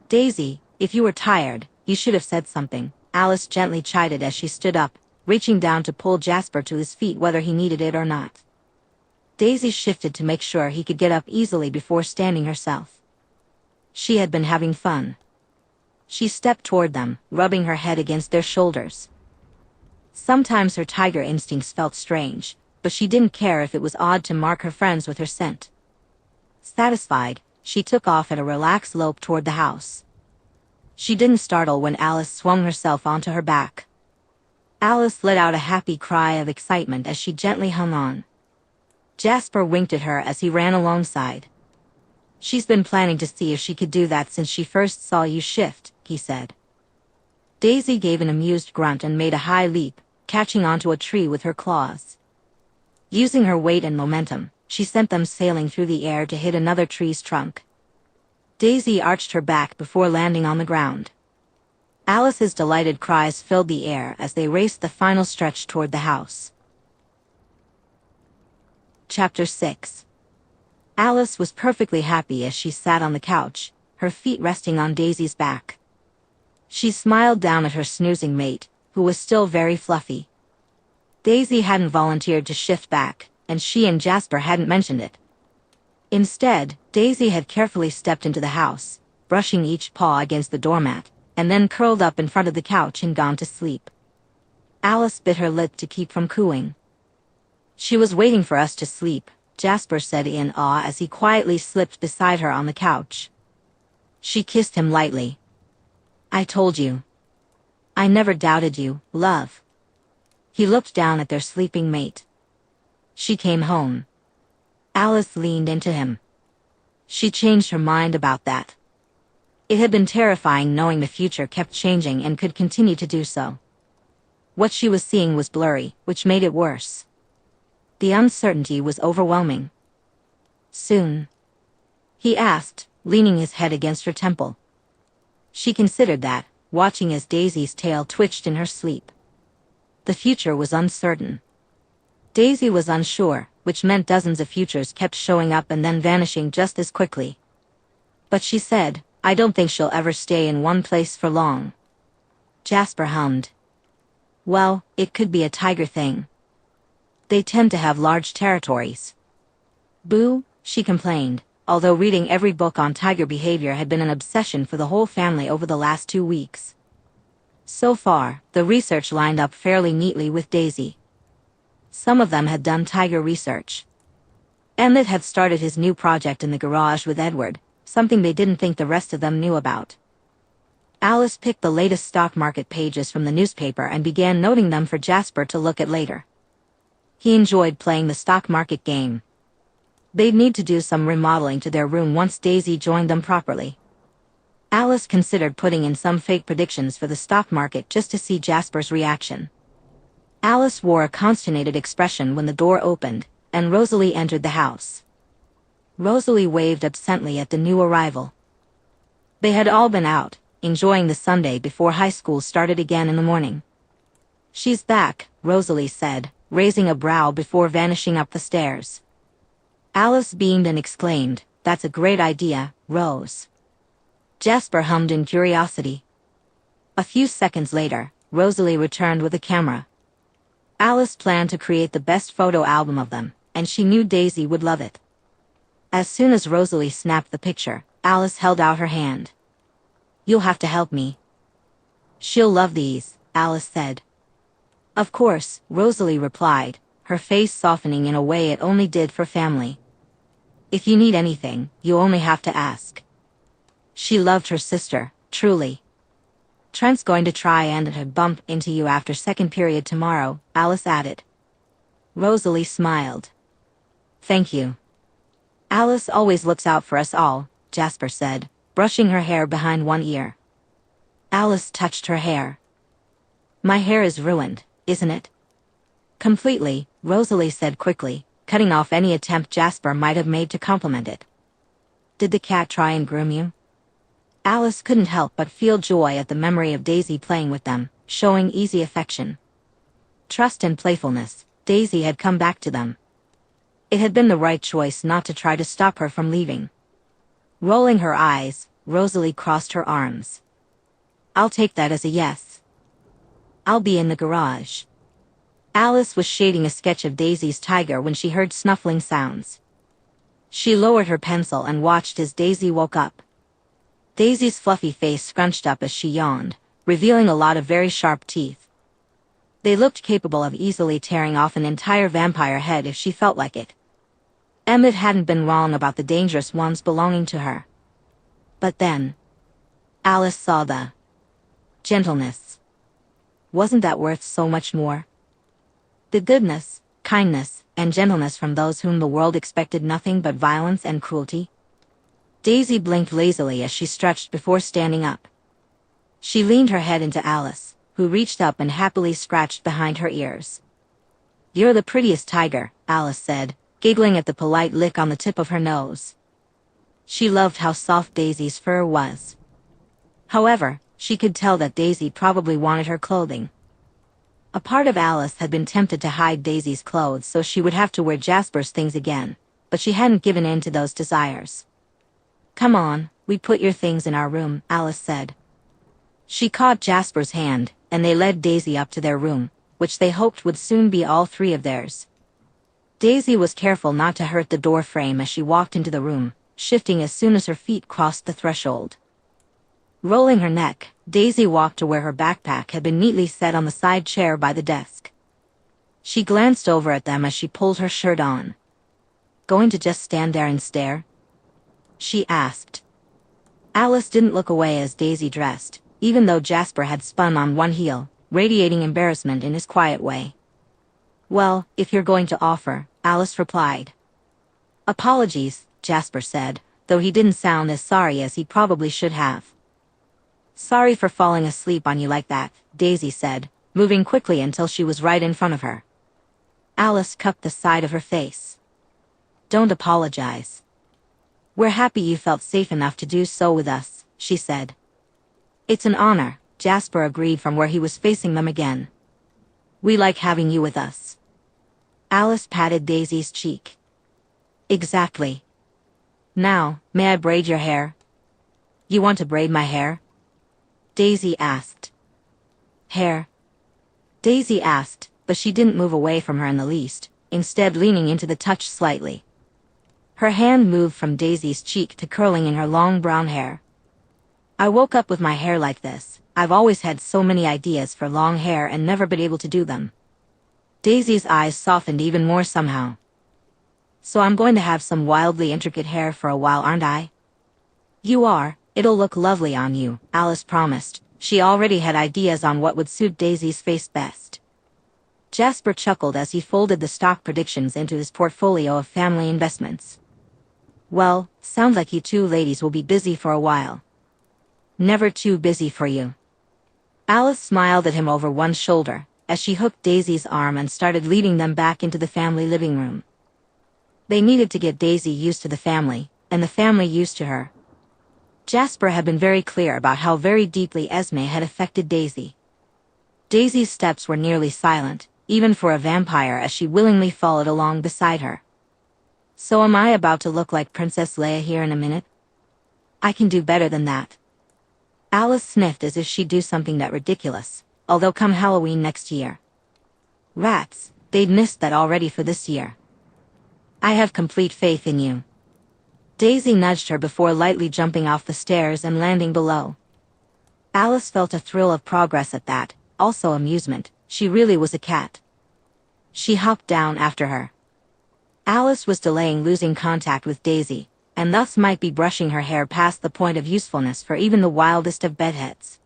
"Daisy, if you were tired, you should have said something," Alice gently chided as she stood up, reaching down to pull Jasper to his feet whether he needed it or not. Daisy shifted to make sure he could get up easily before standing herself. She had been having fun. She stepped toward them, rubbing her head against their shoulders. Sometimes her tiger instincts felt strange, but she didn't care if it was odd to mark her friends with her scent. Satisfied, she took off at a relaxed lope toward the house. She didn't startle when Alice swung herself onto her back. Alice let out a happy cry of excitement as she gently hung on. Jasper winked at her as he ran alongside. "She's been planning to see if she could do that since she first saw you shift," he said. Daisy gave an amused grunt and made a high leap, catching onto a tree with her claws. Using her weight and momentum, she sent them sailing through the air to hit another tree's trunk. Daisy arched her back before landing on the ground. Alice's delighted cries filled the air as they raced the final stretch toward the house. Chapter 6. Alice was perfectly happy as she sat on the couch, her feet resting on Daisy's back. She smiled down at her snoozing mate, who was still very fluffy. Daisy hadn't volunteered to shift back, and she and Jasper hadn't mentioned it. Instead, Daisy had carefully stepped into the house, brushing each paw against the doormat, and then curled up in front of the couch and gone to sleep. Alice bit her lip to keep from cooing. "She was waiting for us to sleep," Jasper said in awe as he quietly slipped beside her on the couch. She kissed him lightly. "I told you. I never doubted you, love." He looked down at their sleeping mate. "She came home." Alice leaned into him. She changed her mind about that. It had been terrifying knowing the future kept changing and could continue to do so. What she was seeing was blurry, which made it worse. The uncertainty was overwhelming. "Soon?" he asked, leaning his head against her temple. She considered that, watching as Daisy's tail twitched in her sleep. The future was uncertain. Daisy was unsure, which meant dozens of futures kept showing up and then vanishing just as quickly. But she said, "I don't think she'll ever stay in one place for long." Jasper hummed. "Well, it could be a tiger thing. They tend to have large territories." "Boo," she complained, although reading every book on tiger behavior had been an obsession for the whole family over the last 2 weeks. So far, the research lined up fairly neatly with Daisy. Some of them had done tiger research. Emmett had started his new project in the garage with Edward, something they didn't think the rest of them knew about. Alice picked the latest stock market pages from the newspaper and began noting them for Jasper to look at later. He enjoyed playing the stock market game. They'd need to do some remodeling to their room once Daisy joined them properly. Alice considered putting in some fake predictions for the stock market just to see Jasper's reaction. Alice wore a consternated expression when the door opened, and Rosalie entered the house. Rosalie waved absently at the new arrival. They had all been out, enjoying the Sunday before high school started again in the morning. "She's back," Rosalie said, raising a brow before vanishing up the stairs. Alice beamed and exclaimed, "That's a great idea, Rose." Jasper hummed in curiosity. A few seconds later, Rosalie returned with a camera. Alice planned to create the best photo album of them, and she knew Daisy would love it. As soon as Rosalie snapped the picture, Alice held out her hand. "You'll have to help me." She'll love these, Alice said. Of course, Rosalie replied, her face softening in a way it only did for family. If you need anything, you only have to ask. She loved her sister, truly. Trent's going to try and bump into you after second period tomorrow, Alice added. Rosalie smiled. Thank you. Alice always looks out for us all, Jasper said, brushing her hair behind one ear. Alice touched her hair. My hair is ruined, isn't it? Completely, Rosalie said quickly, cutting off any attempt Jasper might have made to compliment it. Did the cat try and groom you? Alice couldn't help but feel joy at the memory of Daisy playing with them, showing easy affection. Trust and playfulness, Daisy had come back to them. It had been the right choice not to try to stop her from leaving. Rolling her eyes, Rosalie crossed her arms. I'll take that as a yes. I'll be in the garage. Alice was shading a sketch of Daisy's tiger when she heard snuffling sounds. She lowered her pencil and watched as Daisy woke up. Daisy's fluffy face scrunched up as she yawned, revealing a lot of very sharp teeth. They looked capable of easily tearing off an entire vampire head if she felt like it. Emmett hadn't been wrong about the dangerous ones belonging to her. But then, Alice saw the gentleness. Wasn't that worth so much more? The goodness, kindness, and gentleness from those whom the world expected nothing but violence and cruelty? Daisy blinked lazily as she stretched before standing up. She leaned her head into Alice, who reached up and happily scratched behind her ears. You're the prettiest tiger, Alice said, giggling at the polite lick on the tip of her nose. She loved how soft Daisy's fur was. However, she could tell that Daisy probably wanted her clothing. A part of Alice had been tempted to hide Daisy's clothes so she would have to wear Jasper's things again, but she hadn't given in to those desires. Come on, we put your things in our room, Alice said. She caught Jasper's hand, and they led Daisy up to their room, which they hoped would soon be all three of theirs. Daisy was careful not to hurt the door frame as she walked into the room, shifting as soon as her feet crossed the threshold. Rolling her neck, Daisy walked to where her backpack had been neatly set on the side chair by the desk. She glanced over at them as she pulled her shirt on. Going to just stand there and stare? She asked. Alice didn't look away as Daisy dressed, even though Jasper had spun on one heel, radiating embarrassment in his quiet way. Well, if you're going to offer, Alice replied. Apologies, Jasper said, though he didn't sound as sorry as he probably should have. Sorry for falling asleep on you like that, Daisy said, moving quickly until she was right in front of her. Alice cupped the side of her face. Don't apologize. We're happy you felt safe enough to do so with us, she said. It's an honor, Jasper agreed from where he was facing them again. We like having you with us. Alice patted Daisy's cheek. Exactly. Now, may I braid your hair? You want to braid my hair? Daisy asked. Hair? Daisy asked, but she didn't move away from her in the least, instead leaning into the touch slightly. Her hand moved from Daisy's cheek to curling in her long brown hair. I woke up with my hair like this. I've always had so many ideas for long hair and never been able to do them. Daisy's eyes softened even more somehow. So I'm going to have some wildly intricate hair for a while, aren't I? You are. It'll look lovely on you, Alice promised. She already had ideas on what would suit Daisy's face best. Jasper chuckled as he folded the stock predictions into his portfolio of family investments. Well, sounds like you two ladies will be busy for a while. Never too busy for you. Alice smiled at him over one shoulder, as she hooked Daisy's arm and started leading them back into the family living room. They needed to get Daisy used to the family, and the family used to her. Jasper had been very clear about how very deeply Esme had affected Daisy. Daisy's steps were nearly silent, even for a vampire, as she willingly followed along beside her. So am I about to look like Princess Leia here in a minute? I can do better than that. Alice sniffed as if she'd do something that ridiculous, although come Halloween next year. Rats, they'd missed that already for this year. I have complete faith in you. Daisy nudged her before lightly jumping off the stairs and landing below. Alice felt a thrill of progress at that, also amusement. She really was a cat. She hopped down after her. Alice was delaying losing contact with Daisy, and thus might be brushing her hair past the point of usefulness for even the wildest of bedheads.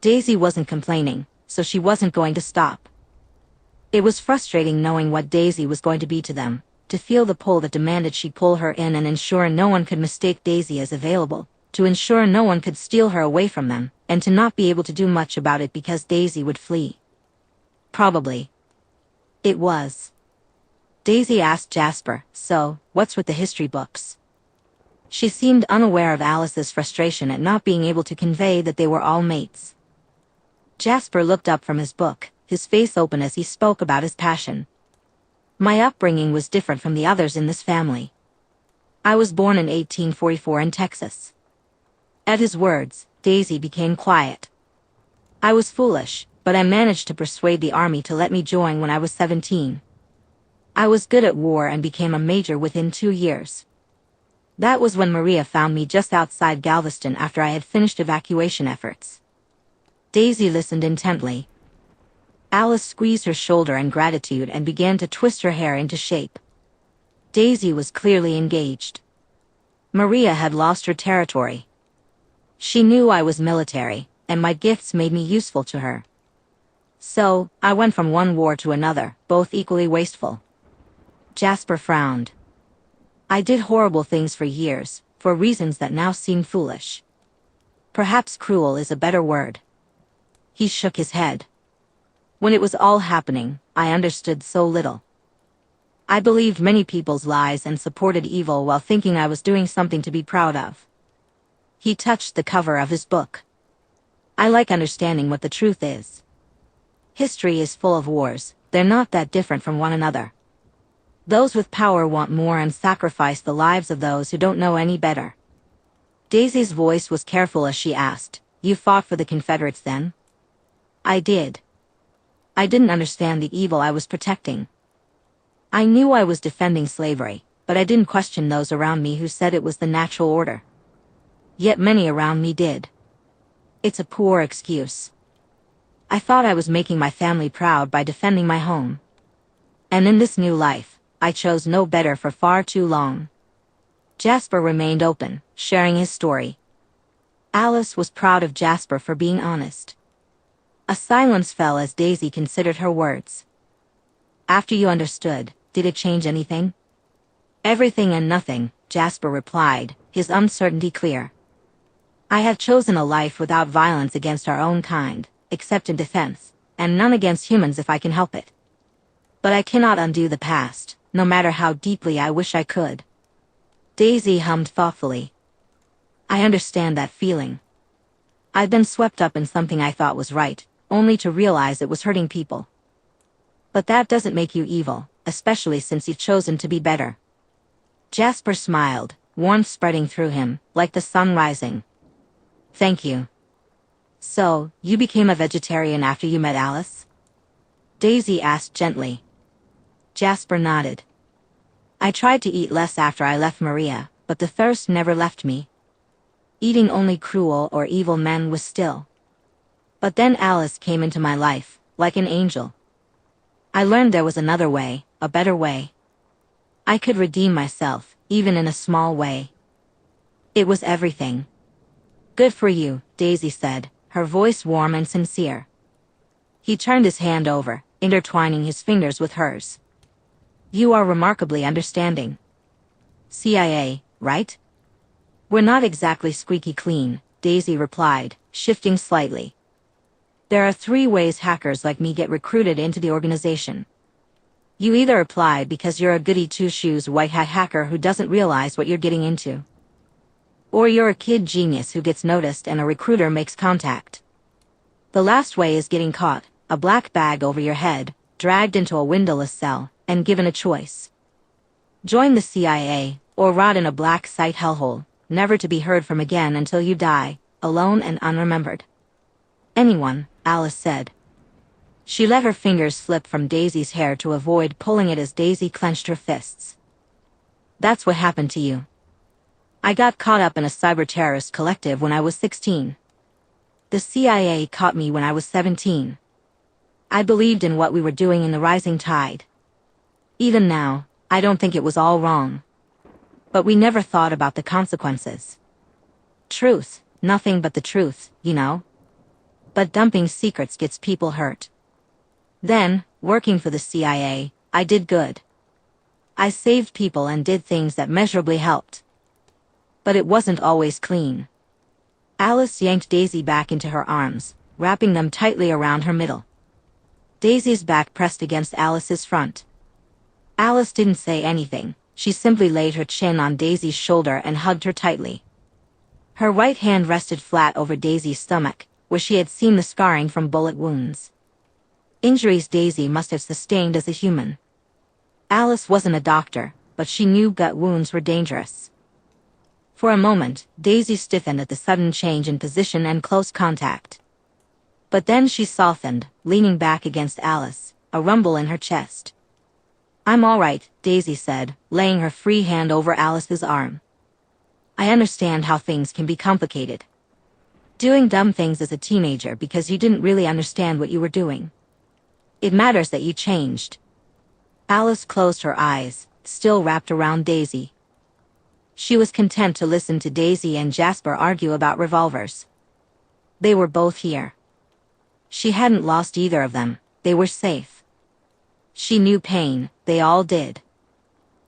Daisy wasn't complaining, so she wasn't going to stop. It was frustrating knowing what Daisy was going to be to them, to feel the pull that demanded she pull her in and ensure no one could mistake Daisy as available, to ensure no one could steal her away from them, and to not be able to do much about it because Daisy would flee. Probably. It was. Daisy asked Jasper, "So, what's with the history books?" She seemed unaware of Alice's frustration at not being able to convey that they were all mates. Jasper looked up from his book, his face open as he spoke about his passion. "My upbringing was different from the others in this family. I was born in 1844 in Texas." At his words, Daisy became quiet. "I was foolish, but I managed to persuade the army to let me join when I was 17. I was good at war and became a major within 2 years. That was when Maria found me just outside Galveston after I had finished evacuation efforts." Daisy listened intently. Alice squeezed her shoulder in gratitude and began to twist her hair into shape. Daisy was clearly engaged. Maria had lost her territory. She knew I was military, and my gifts made me useful to her. So, I went from one war to another, both equally wasteful. Jasper frowned. "I did horrible things for years, for reasons that now seem foolish. Perhaps cruel is a better word." He shook his head. "When it was all happening, I understood so little. I believed many people's lies and supported evil while thinking I was doing something to be proud of." He touched the cover of his book. "I like understanding what the truth is. History is full of wars, they're not that different from one another. Those with power want more and sacrifice the lives of those who don't know any better." Daisy's voice was careful as she asked, "You fought for the Confederates then?" "I did. I didn't understand the evil I was protecting. I knew I was defending slavery, but I didn't question those around me who said it was the natural order. Yet many around me did. It's a poor excuse. I thought I was making my family proud by defending my home. And in this new life, I chose no better for far too long." Jasper remained open, sharing his story. Alice was proud of Jasper for being honest. A silence fell as Daisy considered her words. "After you understood, did it change anything?" "Everything and nothing," Jasper replied, his uncertainty clear. "I have chosen a life without violence against our own kind, except in defense, and none against humans if I can help it. But I cannot undo the past, no matter how deeply I wish I could." Daisy hummed thoughtfully. "I understand that feeling. I've been swept up in something I thought was right, only to realize it was hurting people. But that doesn't make you evil, especially since you've chosen to be better." Jasper smiled, warmth spreading through him, like the sun rising. "Thank you. So, you became a vegetarian after you met Alice?" Daisy asked gently. Jasper nodded. "I tried to eat less after I left Maria, but the thirst never left me. Eating only cruel or evil men was still. But then Alice came into my life, like an angel. I learned there was another way, a better way. I could redeem myself, even in a small way. It was everything." "Good for you," Daisy said, her voice warm and sincere. He turned his hand over, intertwining his fingers with hers. "You are remarkably understanding. CIA, right?" "We're not exactly squeaky clean," Daisy replied, shifting slightly. "There are 3 ways hackers like me get recruited into the organization. You either apply because you're a goody two-shoes white hat hacker who doesn't realize what you're getting into. Or you're a kid genius who gets noticed and a recruiter makes contact. The last way is getting caught, a black bag over your head, dragged into a windowless cell, and given a choice. Join the CIA, or rot in a black site hellhole, never to be heard from again until you die, alone and unremembered." "Anyone," Alice said. She let her fingers slip from Daisy's hair to avoid pulling it as Daisy clenched her fists. "That's what happened to you. I got caught up in a cyber-terrorist collective when I was 16. The CIA caught me when I was 17. I believed in what we were doing in the rising tide. Even now, I don't think it was all wrong. But we never thought about the consequences. Truth, nothing but the truth, you know? But dumping secrets gets people hurt. Then, working for the CIA, I did good. I saved people and did things that measurably helped. But it wasn't always clean. Alice yanked Daisy back into her arms, wrapping them tightly around her middle. Daisy's back pressed against Alice's front. Alice didn't say anything, she simply laid her chin on Daisy's shoulder and hugged her tightly. Her right hand rested flat over Daisy's stomach, where she had seen the scarring from bullet wounds. Injuries Daisy must have sustained as a human. Alice wasn't a doctor, but she knew gut wounds were dangerous. For a moment, Daisy stiffened at the sudden change in position and close contact. But then she softened, leaning back against Alice, a rumble in her chest. "I'm all right," Daisy said, laying her free hand over Alice's arm. "I understand how things can be complicated. Doing dumb things as a teenager because you didn't really understand what you were doing. It matters that you changed." Alice closed her eyes, still wrapped around Daisy. She was content to listen to Daisy and Jasper argue about revolvers. They were both here. She hadn't lost either of them, they were safe. She knew pain, they all did.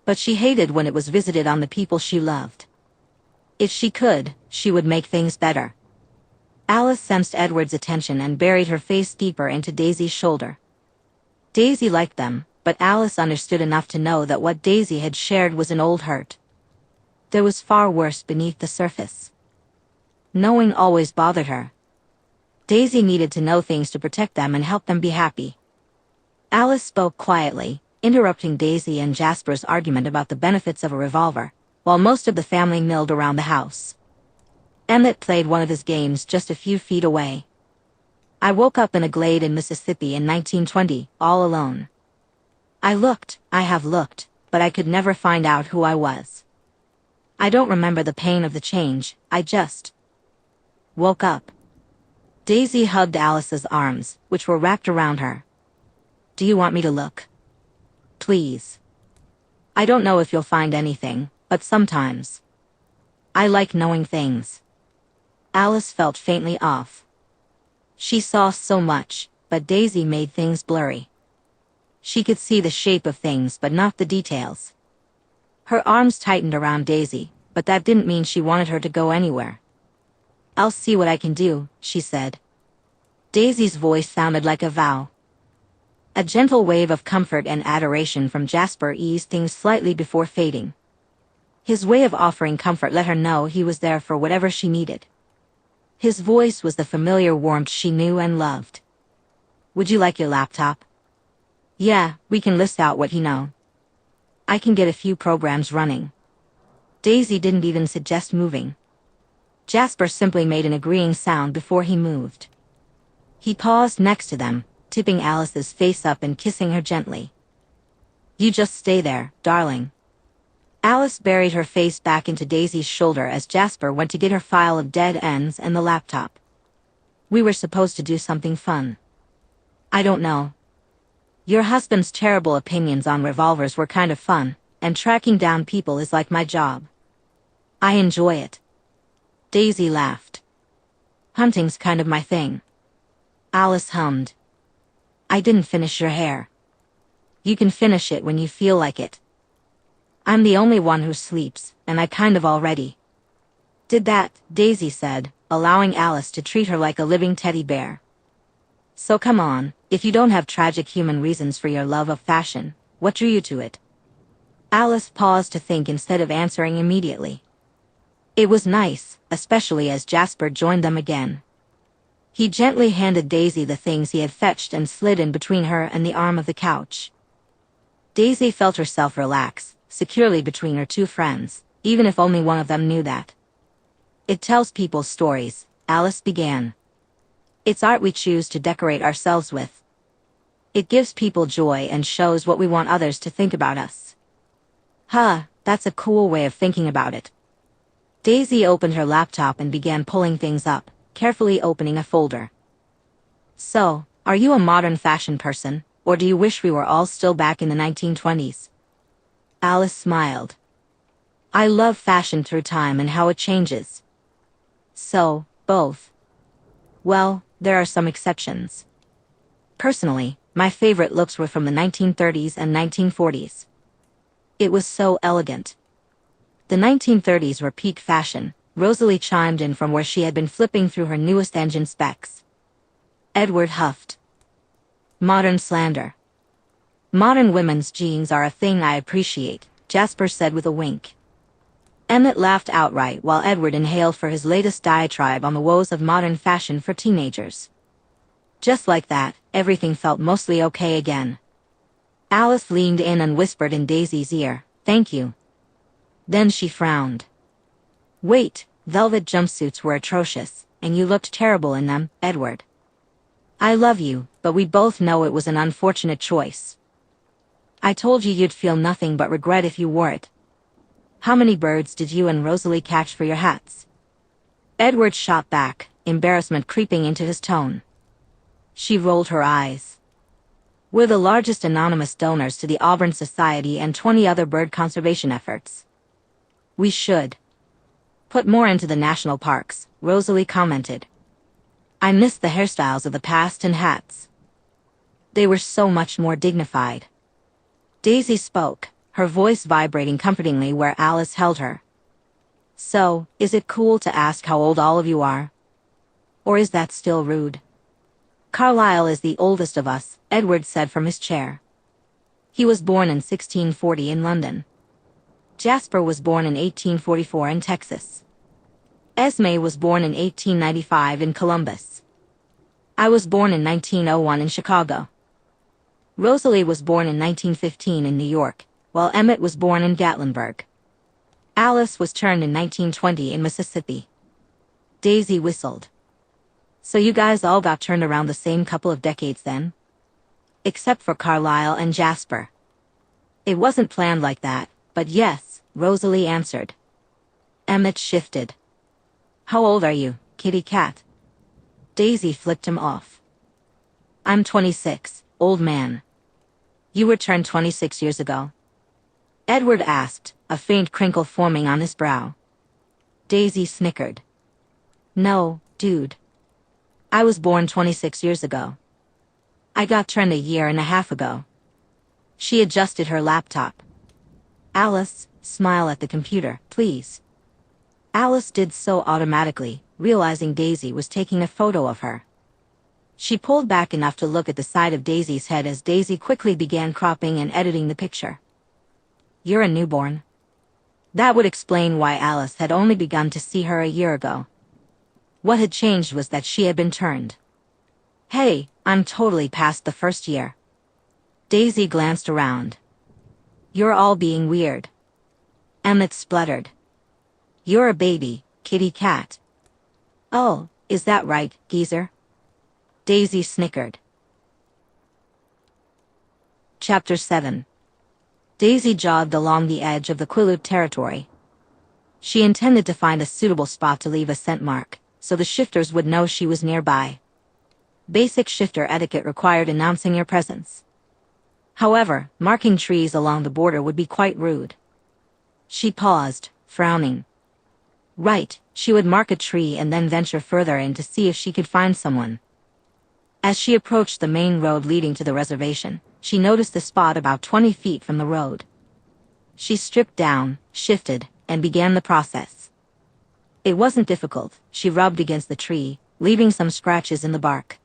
But she hated when it was visited on the people she loved. If she could, she would make things better. Alice sensed Edward's attention and buried her face deeper into Daisy's shoulder. Daisy liked them, but Alice understood enough to know that what Daisy had shared was an old hurt. There was far worse beneath the surface. Knowing always bothered her. Daisy needed to know things to protect them and help them be happy. Alice spoke quietly, interrupting Daisy and Jasper's argument about the benefits of a revolver, while most of the family milled around the house. Emmett played one of his games just a few feet away. "I woke up in a glade in Mississippi in 1920, all alone. I have looked, but I could never find out who I was. I don't remember the pain of the change, I just woke up." Daisy hugged Alice's arms, which were wrapped around her. "Do you want me to look? Please. I don't know if you'll find anything, but sometimes I like knowing things." Alice felt faintly off. She saw so much, but Daisy made things blurry. She could see the shape of things but not the details. Her arms tightened around Daisy, but that didn't mean she wanted her to go anywhere. "I'll see what I can do," she said. Daisy's voice sounded like a vow. A gentle wave of comfort and adoration from Jasper eased things slightly before fading. His way of offering comfort let her know he was there for whatever she needed. His voice was the familiar warmth she knew and loved. "Would you like your laptop?" "Yeah, we can list out what you know. I can get a few programs running." Daisy didn't even suggest moving. Jasper simply made an agreeing sound before he moved. He paused next to them, tipping Alice's face up and kissing her gently. "You just stay there, darling." Alice buried her face back into Daisy's shoulder as Jasper went to get her file of dead ends and the laptop. "We were supposed to do something fun." "I don't know. Your husband's terrible opinions on revolvers were kind of fun, and tracking down people is like my job. I enjoy it." Daisy laughed. "Hunting's kind of my thing." Alice hummed. "I didn't finish your hair." "You can finish it when you feel like it. I'm the only one who sleeps, and I kind of already did that," Daisy said, allowing Alice to treat her like a living teddy bear. "So come on, if you don't have tragic human reasons for your love of fashion, what drew you to it?" Alice paused to think instead of answering immediately. It was nice, especially as Jasper joined them again. He gently handed Daisy the things he had fetched and slid in between her and the arm of the couch. Daisy felt herself relax, securely between her two friends, even if only one of them knew that. "It tells people stories," Alice began. "It's art we choose to decorate ourselves with. It gives people joy and shows what we want others to think about us." "Huh, that's a cool way of thinking about it." Daisy opened her laptop and began pulling things up, carefully opening a folder. So, are you a modern fashion person, or do you wish we were all still back in the 1920s? Alice smiled. I love fashion through time and how it changes. So, both. Well, there are some exceptions. Personally, my favorite looks were from the 1930s and 1940s. It was so elegant. The 1930s were peak fashion, Rosalie chimed in from where she had been flipping through her newest engine specs. Edward huffed. Modern slander. Modern women's jeans are a thing I appreciate, Jasper said with a wink. Emmett laughed outright while Edward inhaled for his latest diatribe on the woes of modern fashion for teenagers. Just like that, everything felt mostly okay again. Alice leaned in and whispered in Daisy's ear, "Thank you." Then she frowned. "Wait, velvet jumpsuits were atrocious, and you looked terrible in them, Edward. I love you, but we both know it was an unfortunate choice. I told you you'd feel nothing but regret if you wore it. How many birds did you and Rosalie catch for your hats?" Edward shot back, embarrassment creeping into his tone. She rolled her eyes. "We're the largest anonymous donors to the Auburn Society and 20 other bird conservation efforts. We should put more into the national parks," Rosalie commented. "I miss the hairstyles of the past and hats. They were so much more dignified." Daisy spoke, her voice vibrating comfortingly where Alice held her. "So, is it cool to ask how old all of you are? Or is that still rude?" "Carlyle is the oldest of us," Edward said from his chair. "He was born in 1640 in London. Jasper was born in 1844 in Texas. Esme was born in 1895 in Columbus. I was born in 1901 in Chicago. Rosalie was born in 1915 in New York, while Emmett was born in Gatlinburg. Alice was turned in 1920 in Mississippi." Daisy whistled. "So you guys all got turned around the same couple of decades then? Except for Carlyle and Jasper." "It wasn't planned like that, but yes," Rosalie answered. Emmett shifted. "How old are you, kitty cat?" Daisy flicked him off. "I'm 26, old man." "You were turned 26 years ago?" Edward asked, a faint crinkle forming on his brow. Daisy snickered. "No, dude. I was born 26 years ago. I got turned a year and a half ago." She adjusted her laptop. "Alice, smile at the computer, please." Alice did so automatically, realizing Daisy was taking a photo of her. She pulled back enough to look at the side of Daisy's head as Daisy quickly began cropping and editing the picture. "You're a newborn." That would explain why Alice had only begun to see her a year ago. What had changed was that she had been turned. "Hey, I'm totally past the first year." Daisy glanced around. "You're all being weird." Emmett spluttered. "You're a baby, kitty cat." "Oh, is that right, geezer?" Daisy snickered. Chapter 7. Daisy jogged along the edge of the Quileute territory. She intended to find a suitable spot to leave a scent mark, so the shifters would know she was nearby. Basic shifter etiquette required announcing your presence. However, marking trees along the border would be quite rude. She paused, frowning. Right, she would mark a tree and then venture further in to see if she could find someone. As she approached the main road leading to the reservation, she noticed a spot about 20 feet from the road. She stripped down, shifted, and began the process. It wasn't difficult. She rubbed against the tree, leaving some scratches in the bark.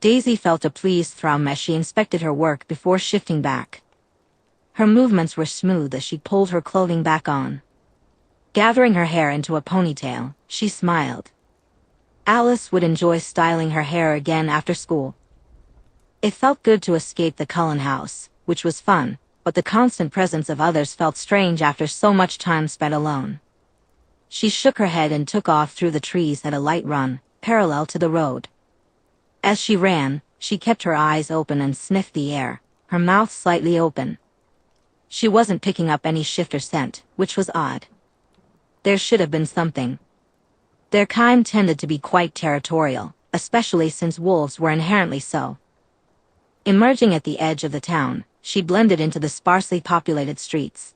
Daisy felt a pleased thrum as she inspected her work before shifting back. Her movements were smooth as she pulled her clothing back on. Gathering her hair into a ponytail, she smiled. Alice would enjoy styling her hair again after school. It felt good to escape the Cullen house, which was fun, but the constant presence of others felt strange after so much time spent alone. She shook her head and took off through the trees at a light run, parallel to the road. As she ran, she kept her eyes open and sniffed the air, her mouth slightly open. She wasn't picking up any shifter scent, which was odd. There should have been something. Their kind tended to be quite territorial, especially since wolves were inherently so. Emerging at the edge of the town, she blended into the sparsely populated streets.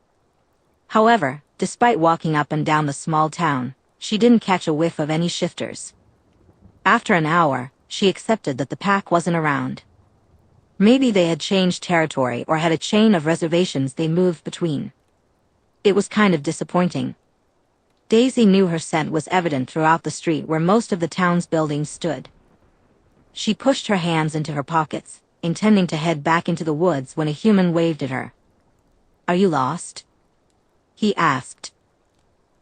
However, despite walking up and down the small town, she didn't catch a whiff of any shifters. After an hour, she accepted that the pack wasn't around. Maybe they had changed territory or had a chain of reservations they moved between. It was kind of disappointing. Daisy knew her scent was evident throughout the street where most of the town's buildings stood. She pushed her hands into her pockets, intending to head back into the woods when a human waved at her. "Are you lost?" he asked.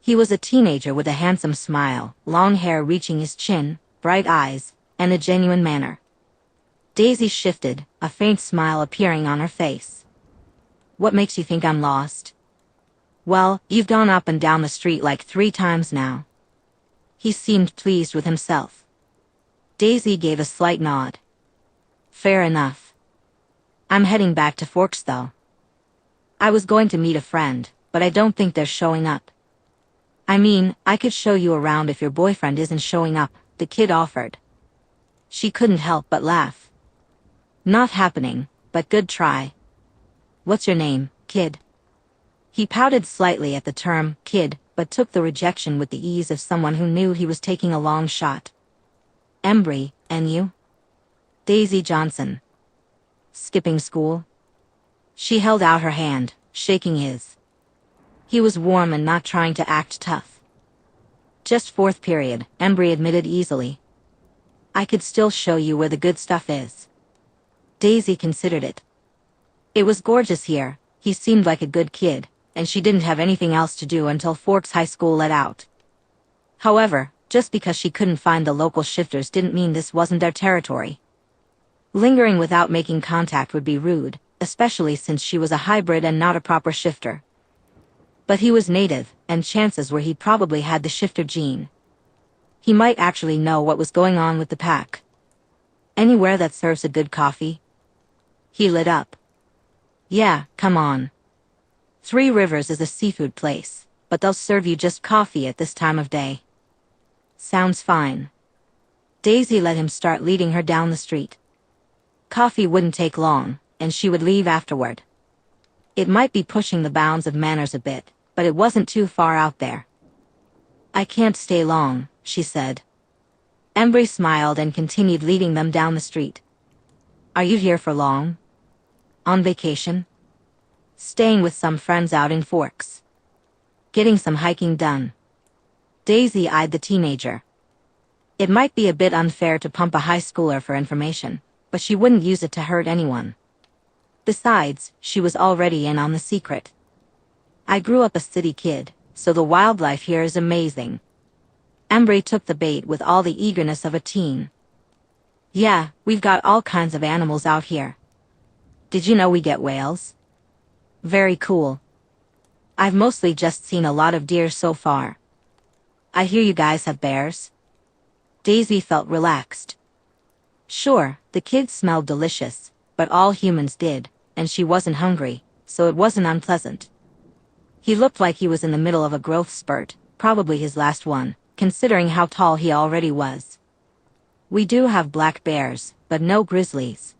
He was a teenager with a handsome smile, long hair reaching his chin, bright eyes, and a genuine manner. Daisy shifted, a faint smile appearing on her face. "What makes you think I'm lost?" "Well, you've gone up and down the street like 3 times now." He seemed pleased with himself. Daisy gave a slight nod. "Fair enough. I'm heading back to Forks though. I was going to meet a friend, but I don't think they're showing up." "I mean, I could show you around if your boyfriend isn't showing up," the kid offered. She couldn't help but laugh. "Not happening, but good try. What's your name, kid?" He pouted slightly at the term, kid, but took the rejection with the ease of someone who knew he was taking a long shot. "Embry, and you?" "Daisy Johnson." "Skipping school?" She held out her hand, shaking his. He was warm and not trying to act tough. "Just 4th period," Embry admitted easily. "I could still show you where the good stuff is." Daisy considered it. It was gorgeous here, he seemed like a good kid, and she didn't have anything else to do until Forks High School let out. However, just because she couldn't find the local shifters didn't mean this wasn't their territory. Lingering without making contact would be rude, especially since she was a hybrid and not a proper shifter. But he was native, and chances were he probably had the shifter gene. He might actually know what was going on with the pack. "Anywhere that serves a good coffee?" He lit up. "Yeah, come on. 3 Rivers is a seafood place, but they'll serve you just coffee at this time of day." "Sounds fine." Daisy let him start leading her down the street. Coffee wouldn't take long, and she would leave afterward. It might be pushing the bounds of manners a bit, but it wasn't too far out there. "I can't stay long," she said. Embry smiled and continued leading them down the street. "Are you here for long?" "On vacation." "Staying with some friends out in Forks." "Getting some hiking done." Daisy eyed the teenager. It might be a bit unfair to pump a high schooler for information, but she wouldn't use it to hurt anyone. Besides, she was already in on the secret. "I grew up a city kid, so the wildlife here is amazing." Embry took the bait with all the eagerness of a teen. "Yeah, we've got all kinds of animals out here. Did you know we get whales?" "Very cool. I've mostly just seen a lot of deer so far." "I hear you guys have bears?" Daisy felt relaxed. Sure, the kids smelled delicious, but all humans did, and she wasn't hungry, so it wasn't unpleasant. He looked like he was in the middle of a growth spurt, probably his last one, considering how tall he already was. "We do have black bears, but no grizzlies."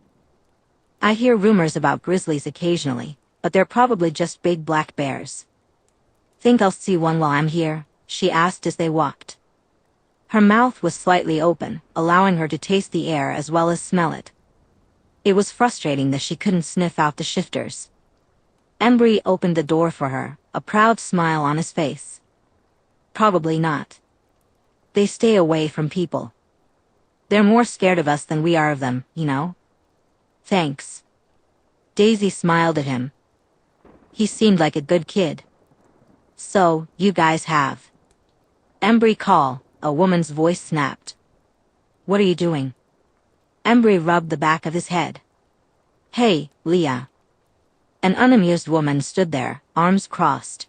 "I hear rumors about grizzlies occasionally, but they're probably just big black bears." "Think I'll see one while I'm here?" she asked as they walked. Her mouth was slightly open, allowing her to taste the air as well as smell it. It was frustrating that she couldn't sniff out the shifters. Embry opened the door for her, a proud smile on his face. "Probably not. They stay away from people. They're more scared of us than we are of them, you know." "Thanks." Daisy smiled at him. He seemed like a good kid. "So, you guys have." "Embry call," a woman's voice snapped. "What are you doing?" Embry rubbed the back of his head. "Hey, Leah." An unamused woman stood there, arms crossed.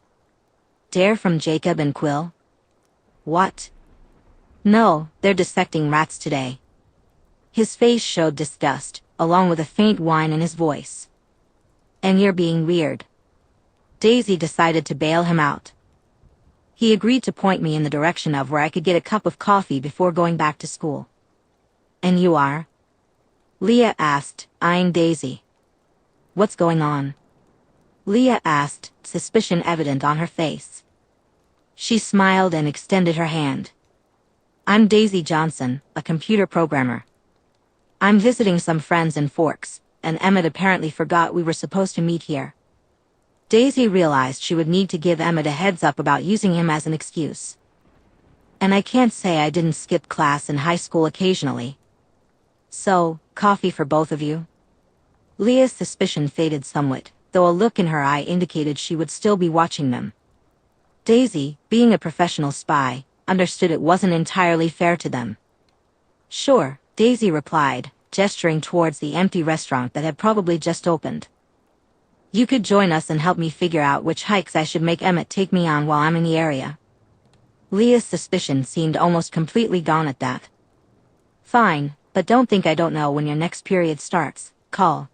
"Dare from Jacob and Quill?" "What?" "No, they're dissecting rats today." His face showed disgust, along with a faint whine in his voice. "And you're being weird." Daisy decided to bail him out. He agreed to point me in the direction of where I could get a cup of coffee before going back to school. And you are? Leah asked, eyeing Daisy. What's going on? Leah asked, suspicion evident on her face. She smiled and extended her hand. I'm Daisy Johnson, a computer programmer. I'm visiting some friends in Forks, and Emmett apparently forgot we were supposed to meet here. Daisy realized she would need to give Emmett a heads up about using him as an excuse. And I can't say I didn't skip class in high school occasionally. So, coffee for both of you? Leah's suspicion faded somewhat, though a look in her eye indicated she would still be watching them. Daisy, being a professional spy, understood it wasn't entirely fair to them. Sure, Daisy replied, gesturing towards the empty restaurant that had probably just opened. You could join us and help me figure out which hikes I should make Emmett take me on while I'm in the area. Leah's suspicion seemed almost completely gone at that. Fine, but don't think I don't know when your next period starts, call.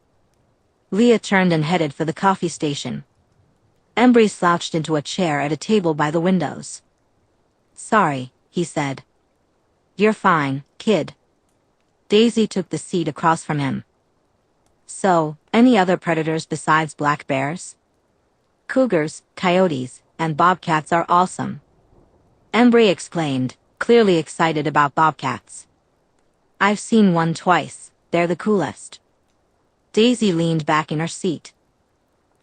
Leah turned and headed for the coffee station. Embry slouched into a chair at a table by the windows. Sorry, he said. You're fine, kid. Daisy took the seat across from him. So, any other predators besides black bears? Cougars, coyotes, and bobcats are awesome. Embry exclaimed, clearly excited about bobcats. I've seen one twice, they're the coolest. Daisy leaned back in her seat.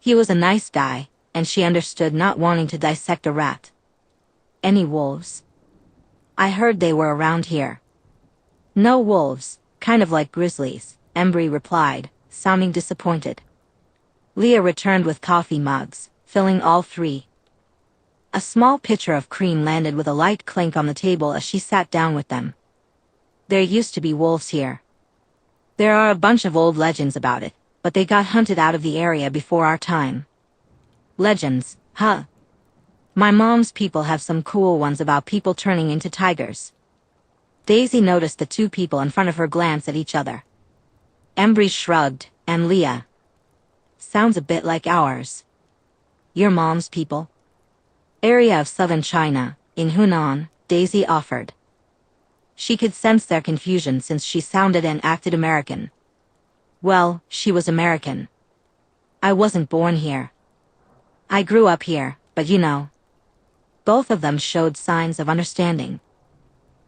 He was a nice guy, and she understood not wanting to dissect a rat. Any wolves? I heard they were around here. No wolves, kind of like grizzlies, Embry replied, sounding disappointed. Leah returned with coffee mugs, filling all three. A small pitcher of cream landed with a light clink on the table as she sat down with them. There used to be wolves here. There are a bunch of old legends about it, but they got hunted out of the area before our time. Legends, huh? My mom's people have some cool ones about people turning into tigers. Daisy noticed the two people in front of her glance at each other. Embry shrugged, and Leah. Sounds a bit like ours. Your mom's people? Area of southern China, in Hunan, Daisy offered. She could sense their confusion since she sounded and acted American. Well, she was American. I wasn't born here. I grew up here, but you know. Both of them showed signs of understanding.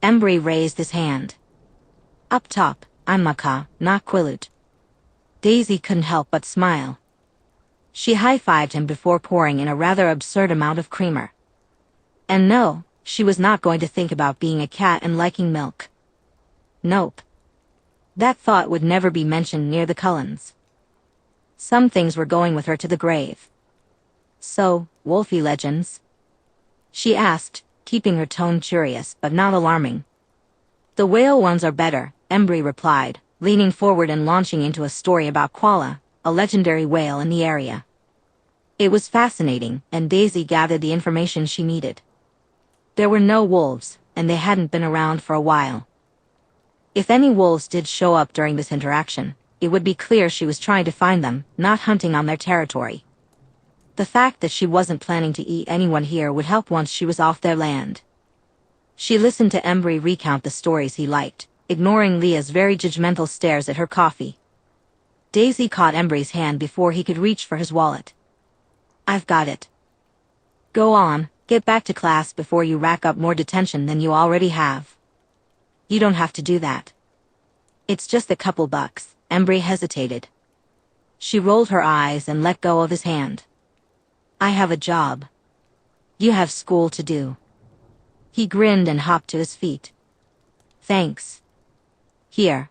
Embry raised his hand. Up top, I'm Maka, not Quilut. Daisy couldn't help but smile. She high-fived him before pouring in a rather absurd amount of creamer. And no, she was not going to think about being a cat and liking milk. Nope. That thought would never be mentioned near the Cullens. Some things were going with her to the grave. So, wolfy legends? She asked, keeping her tone curious but not alarming. The whale ones are better, Embry replied, leaning forward and launching into a story about Koala, a legendary whale in the area. It was fascinating, and Daisy gathered the information she needed. There were no wolves, and they hadn't been around for a while. If any wolves did show up during this interaction, it would be clear she was trying to find them, not hunting on their territory. The fact that she wasn't planning to eat anyone here would help once she was off their land. She listened to Embry recount the stories he liked, ignoring Leah's very judgmental stares at her coffee. Daisy caught Embry's hand before he could reach for his wallet. I've got it. Go on, get back to class before you rack up more detention than you already have. You don't have to do that. It's just a couple bucks, Embry hesitated. She rolled her eyes and let go of his hand. I have a job. You have school to do. He grinned and hopped to his feet. Thanks. Here.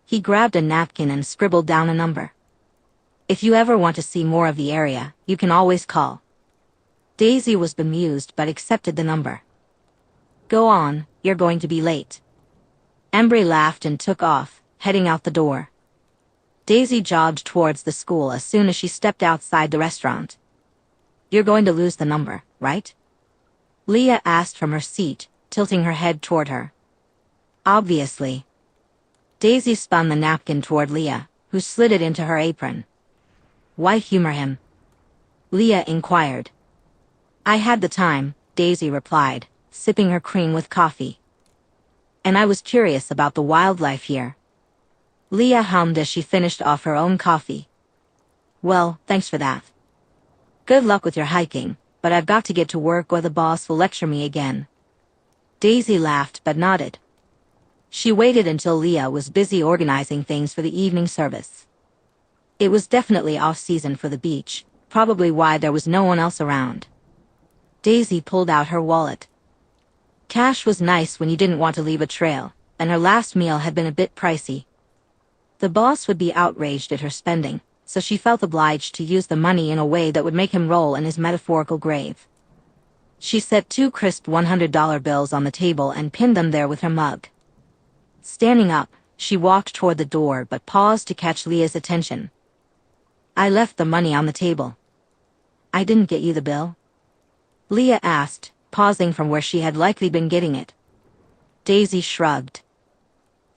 He grabbed a napkin and scribbled down a number. If you ever want to see more of the area, you can always call. Daisy was bemused but accepted the number. Go on, you're going to be late. Embry laughed and took off, heading out the door. Daisy jogged towards the school as soon as she stepped outside the restaurant. You're going to lose the number, right? Leah asked from her seat, tilting her head toward her. Obviously. Daisy spun the napkin toward Leah, who slid it into her apron. Why humor him? Leah inquired. I had the time, Daisy replied, sipping her cream with coffee. And I was curious about the wildlife here. Leah hummed as she finished off her own coffee. Well, thanks for that. Good luck with your hiking, but I've got to get to work or the boss will lecture me again. Daisy laughed but nodded. She waited until Leah was busy organizing things for the evening service. It was definitely off-season for the beach, probably why there was no one else around. Daisy pulled out her wallet. Cash was nice when you didn't want to leave a trail, and her last meal had been a bit pricey. The boss would be outraged at her spending, so she felt obliged to use the money in a way that would make him roll in his metaphorical grave. She set 2 crisp $100 bills on the table and pinned them there with her mug. Standing up, she walked toward the door but paused to catch Leah's attention. I left the money on the table. I didn't get you the bill? Leah asked, pausing from where she had likely been getting it. Daisy shrugged.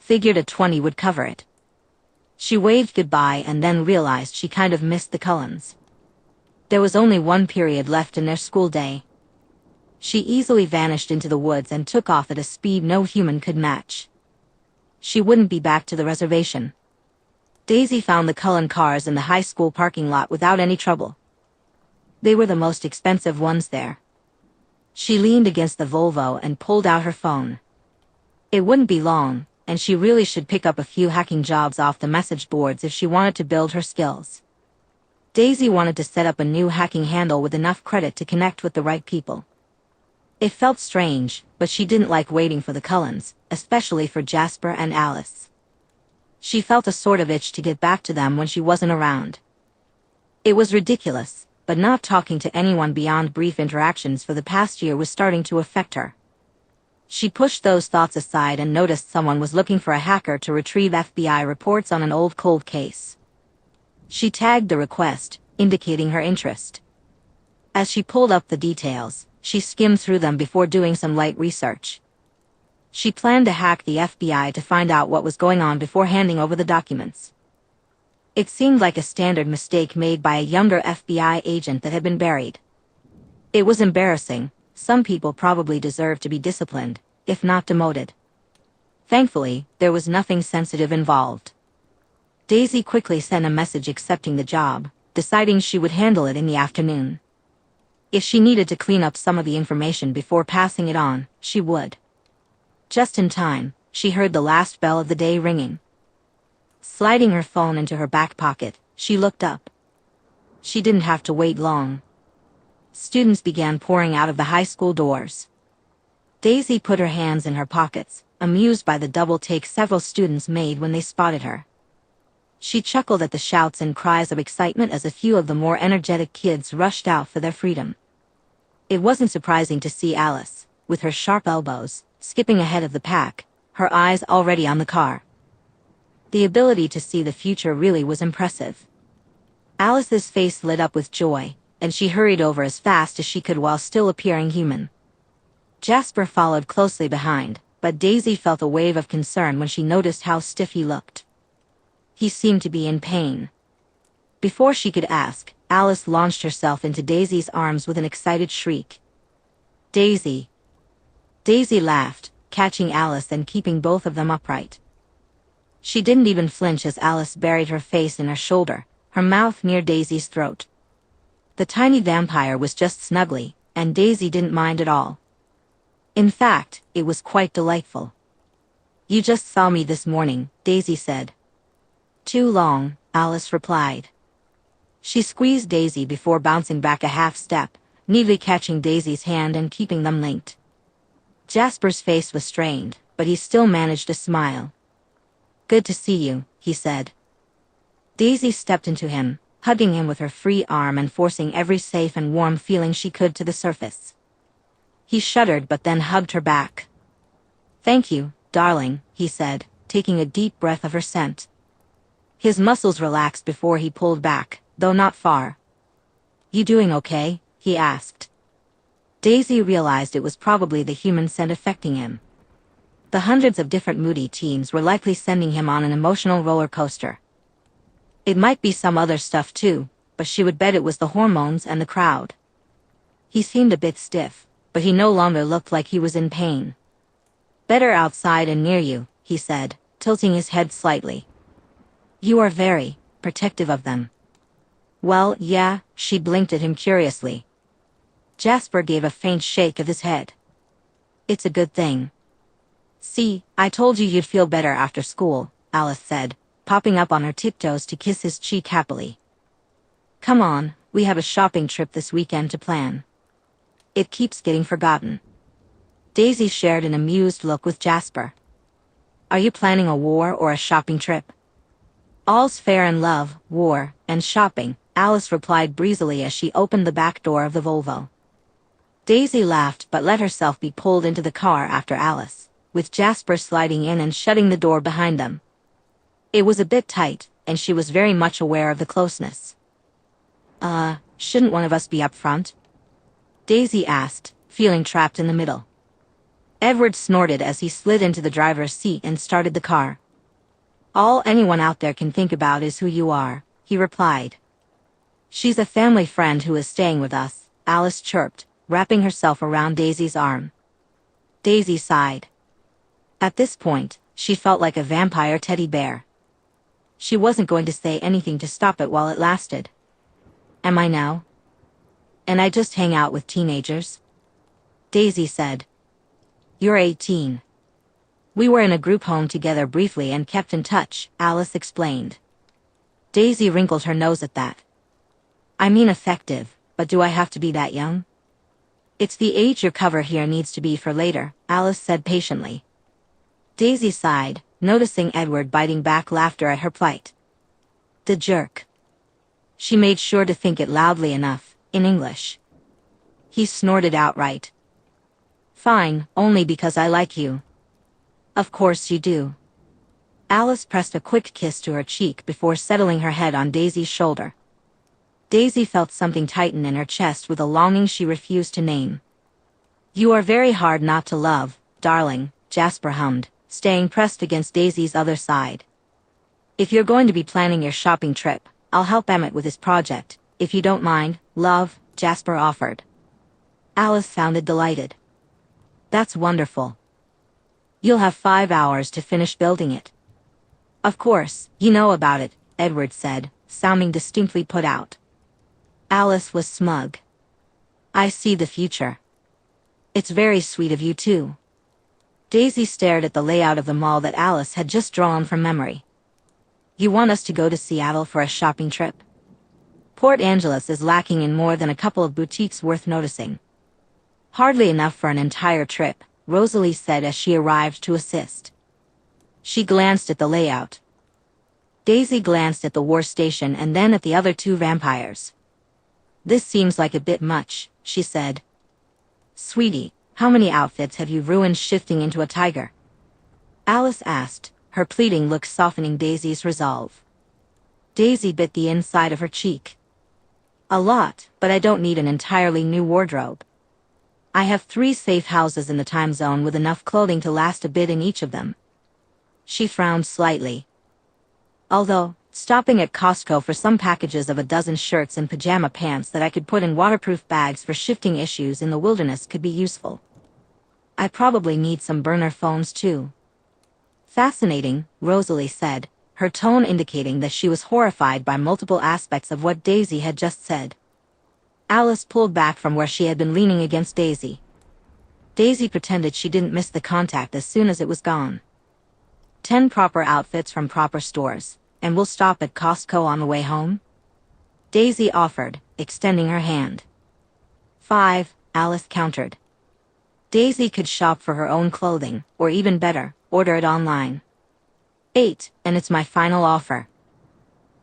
Figured a 20 would cover it. She waved goodbye and then realized she kind of missed the Cullens. There was only one period left in their school day. She easily vanished into the woods and took off at a speed no human could match. She wouldn't be back to the reservation. Daisy found the Cullen cars in the high school parking lot without any trouble. They were the most expensive ones there. She leaned against the Volvo and pulled out her phone. It wouldn't be long, and she really should pick up a few hacking jobs off the message boards if she wanted to build her skills. Daisy wanted to set up a new hacking handle with enough credit to connect with the right people. It felt strange, but she didn't like waiting for the Cullens, especially for Jasper and Alice. She felt a sort of itch to get back to them when she wasn't around. It was ridiculous, but not talking to anyone beyond brief interactions for the past year was starting to affect her. She pushed those thoughts aside and noticed someone was looking for a hacker to retrieve FBI reports on an old cold case. She tagged the request, indicating her interest. As she pulled up the details, she skimmed through them before doing some light research. She planned to hack the FBI to find out what was going on before handing over the documents. It seemed like a standard mistake made by a younger FBI agent that had been buried. It was embarrassing. Some people probably deserved to be disciplined, if not demoted. Thankfully, there was nothing sensitive involved. Daisy quickly sent a message accepting the job, deciding she would handle it in the afternoon. If she needed to clean up some of the information before passing it on, she would. Just in time, she heard the last bell of the day ringing. Sliding her phone into her back pocket, she looked up. She didn't have to wait long. Students began pouring out of the high school doors. Daisy put her hands in her pockets, amused by the double take several students made when they spotted her. She chuckled at the shouts and cries of excitement as a few of the more energetic kids rushed out for their freedom. It wasn't surprising to see Alice, with her sharp elbows, skipping ahead of the pack, her eyes already on the car. The ability to see the future really was impressive. Alice's face lit up with joy, and she hurried over as fast as she could while still appearing human. Jasper followed closely behind, but Daisy felt a wave of concern when she noticed how stiff he looked. He seemed to be in pain. Before she could ask, Alice launched herself into Daisy's arms with an excited shriek. Daisy! Daisy laughed, catching Alice and keeping both of them upright. She didn't even flinch as Alice buried her face in her shoulder, her mouth near Daisy's throat. The tiny vampire was just snuggly, and Daisy didn't mind at all. In fact, it was quite delightful. You just saw me this morning, Daisy said. Too long, Alice replied. She squeezed Daisy before bouncing back a half step, neatly catching Daisy's hand and keeping them linked. Jasper's face was strained, but he still managed to smile. Good to see you, he said. Daisy stepped into him, hugging him with her free arm and forcing every safe and warm feeling she could to the surface. He shuddered but then hugged her back. Thank you, darling, he said, taking a deep breath of her scent. His muscles relaxed before he pulled back, though not far. You doing okay? He asked. Daisy realized it was probably the human scent affecting him. The hundreds of different moody teens were likely sending him on an emotional roller coaster. It might be some other stuff too, but she would bet it was the hormones and the crowd. He seemed a bit stiff. but he no longer looked like he was in pain. "Better outside and near you," he said, tilting his head slightly. "You are very protective of them." "Well, yeah," she blinked at him curiously. Jasper gave a faint shake of his head. "It's a good thing." "See, I told you you'd feel better after school," Alice said, popping up on her tiptoes to kiss his cheek happily. "Come on, we have a shopping trip this weekend to plan." "It keeps getting forgotten." Daisy shared an amused look with Jasper. "Are you planning a war or a shopping trip?" "All's fair in love, war, and shopping," Alice replied breezily as she opened the back door of the Volvo. Daisy laughed but let herself be pulled into the car after Alice, with Jasper sliding in and shutting the door behind them. It was a bit tight, and she was very much aware of the closeness. Shouldn't one of us be up front?" Daisy asked, feeling trapped in the middle. Edward snorted as he slid into the driver's seat and started the car. "All anyone out there can think about is who you are," he replied. "She's a family friend who is staying with us," Alice chirped, wrapping herself around Daisy's arm. Daisy sighed. At this point, she felt like a vampire teddy bear. She wasn't going to say anything to stop it while it lasted. "Am I now? And I just hang out with teenagers?" Daisy said. "You're 18. We were in a group home together briefly and kept in touch," Alice explained. Daisy wrinkled her nose at that. "I mean effective, but do I have to be that young?" "It's the age your cover here needs to be for later," Alice said patiently. Daisy sighed, noticing Edward biting back laughter at her plight. "The jerk." She made sure to think it loudly enough, in English. He snorted outright. "Fine, only because I like you." "Of course you do." Alice pressed a quick kiss to her cheek before settling her head on Daisy's shoulder. Daisy felt something tighten in her chest with a longing she refused to name. "You are very hard not to love, darling," Jasper hummed, staying pressed against Daisy's other side. "If you're going to be planning your shopping trip, I'll help Emmett with his project, if you don't mind, love," Jasper offered. Alice sounded delighted. "That's wonderful. You'll have 5 hours to finish building it." "Of course, you know about it," Edward said, sounding distinctly put out. Alice was smug. "I see the future." "It's very sweet of you too." Daisy stared at the layout of the mall that Alice had just drawn from memory. "You want us to go to Seattle for a shopping trip?" Port Angeles is lacking in more than a couple of boutiques worth noticing. "Hardly enough for an entire trip," Rosalie said as she arrived to assist. She glanced at the layout. Daisy glanced at the war station and then at the other two vampires. "This seems like a bit much," she said. "Sweetie, how many outfits have you ruined shifting into a tiger?" Alice asked, her pleading look softening Daisy's resolve. Daisy bit the inside of her cheek. "A lot, but I don't need an entirely new wardrobe. I have 3 safe houses in the time zone with enough clothing to last a bit in each of them." She frowned slightly. "Although, stopping at Costco for some packages of a dozen shirts and pajama pants that I could put in waterproof bags for shifting issues in the wilderness could be useful. I probably need some burner phones too." "Fascinating," Rosalie said, her tone indicating that she was horrified by multiple aspects of what Daisy had just said. Alice pulled back from where she had been leaning against Daisy. Daisy pretended she didn't miss the contact as soon as it was gone. 10 proper outfits from proper stores, and we'll stop at Costco on the way home?" Daisy offered, extending her hand. 5, Alice countered. Daisy could shop for her own clothing, or even better, order it online. 8, and it's my final offer.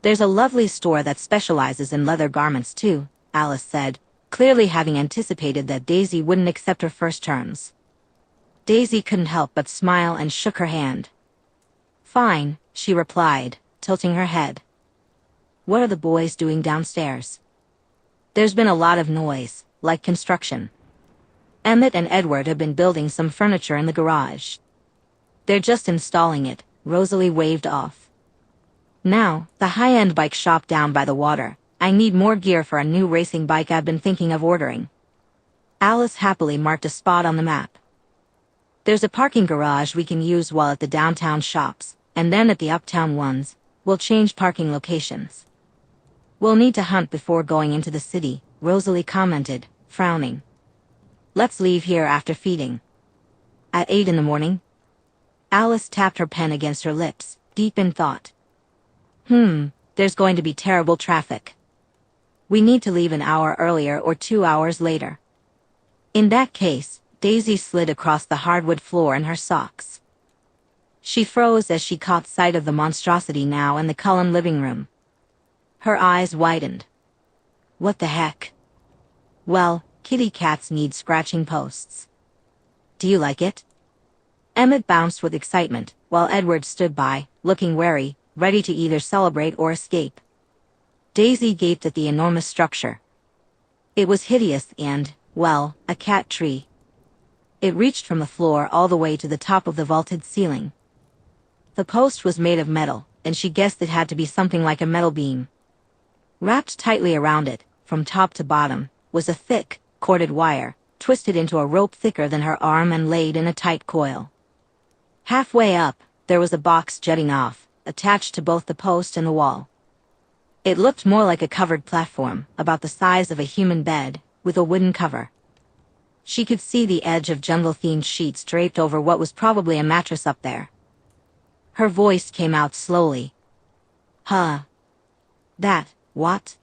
"There's a lovely store that specializes in leather garments too," Alice said, clearly having anticipated that Daisy wouldn't accept her first terms. Daisy couldn't help but smile and shook her hand. "Fine," she replied, tilting her head. "What are the boys doing downstairs?" "There's been a lot of noise, like construction. Emmett and Edward have been building some furniture in the garage. They're just installing it," Rosalie waved off. "Now, the high-end bike shop down by the water. I need more gear for a new racing bike I've been thinking of ordering." Alice happily marked a spot on the map. There's a parking garage we can use while at the downtown shops, and then at the uptown ones, we'll change parking locations. We'll need to hunt before going into the city, Rosalie commented, frowning. Let's leave here after feeding. At 8 in the morning? Alice tapped her pen against her lips, deep in thought. There's going to be terrible traffic. We need to leave an hour earlier or 2 hours later. In that case, Daisy slid across the hardwood floor in her socks. She froze as she caught sight of the monstrosity now in the Cullen living room. Her eyes widened. What the heck? Well, kitty cats need scratching posts. Do you like it? Emmett bounced with excitement, while Edward stood by, looking wary, ready to either celebrate or escape. Daisy gaped at the enormous structure. It was hideous and, well, a cat tree. It reached from the floor all the way to the top of the vaulted ceiling. The post was made of metal, and she guessed it had to be something like a metal beam. Wrapped tightly around it, from top to bottom, was a thick, corded wire, twisted into a rope thicker than her arm and laid in a tight coil. Halfway up, there was a box jutting off, attached to both the post and the wall. It looked more like a covered platform, about the size of a human bed, with a wooden cover. She could see the edge of jungle-themed sheets draped over what was probably a mattress up there. Her voice came out slowly. What?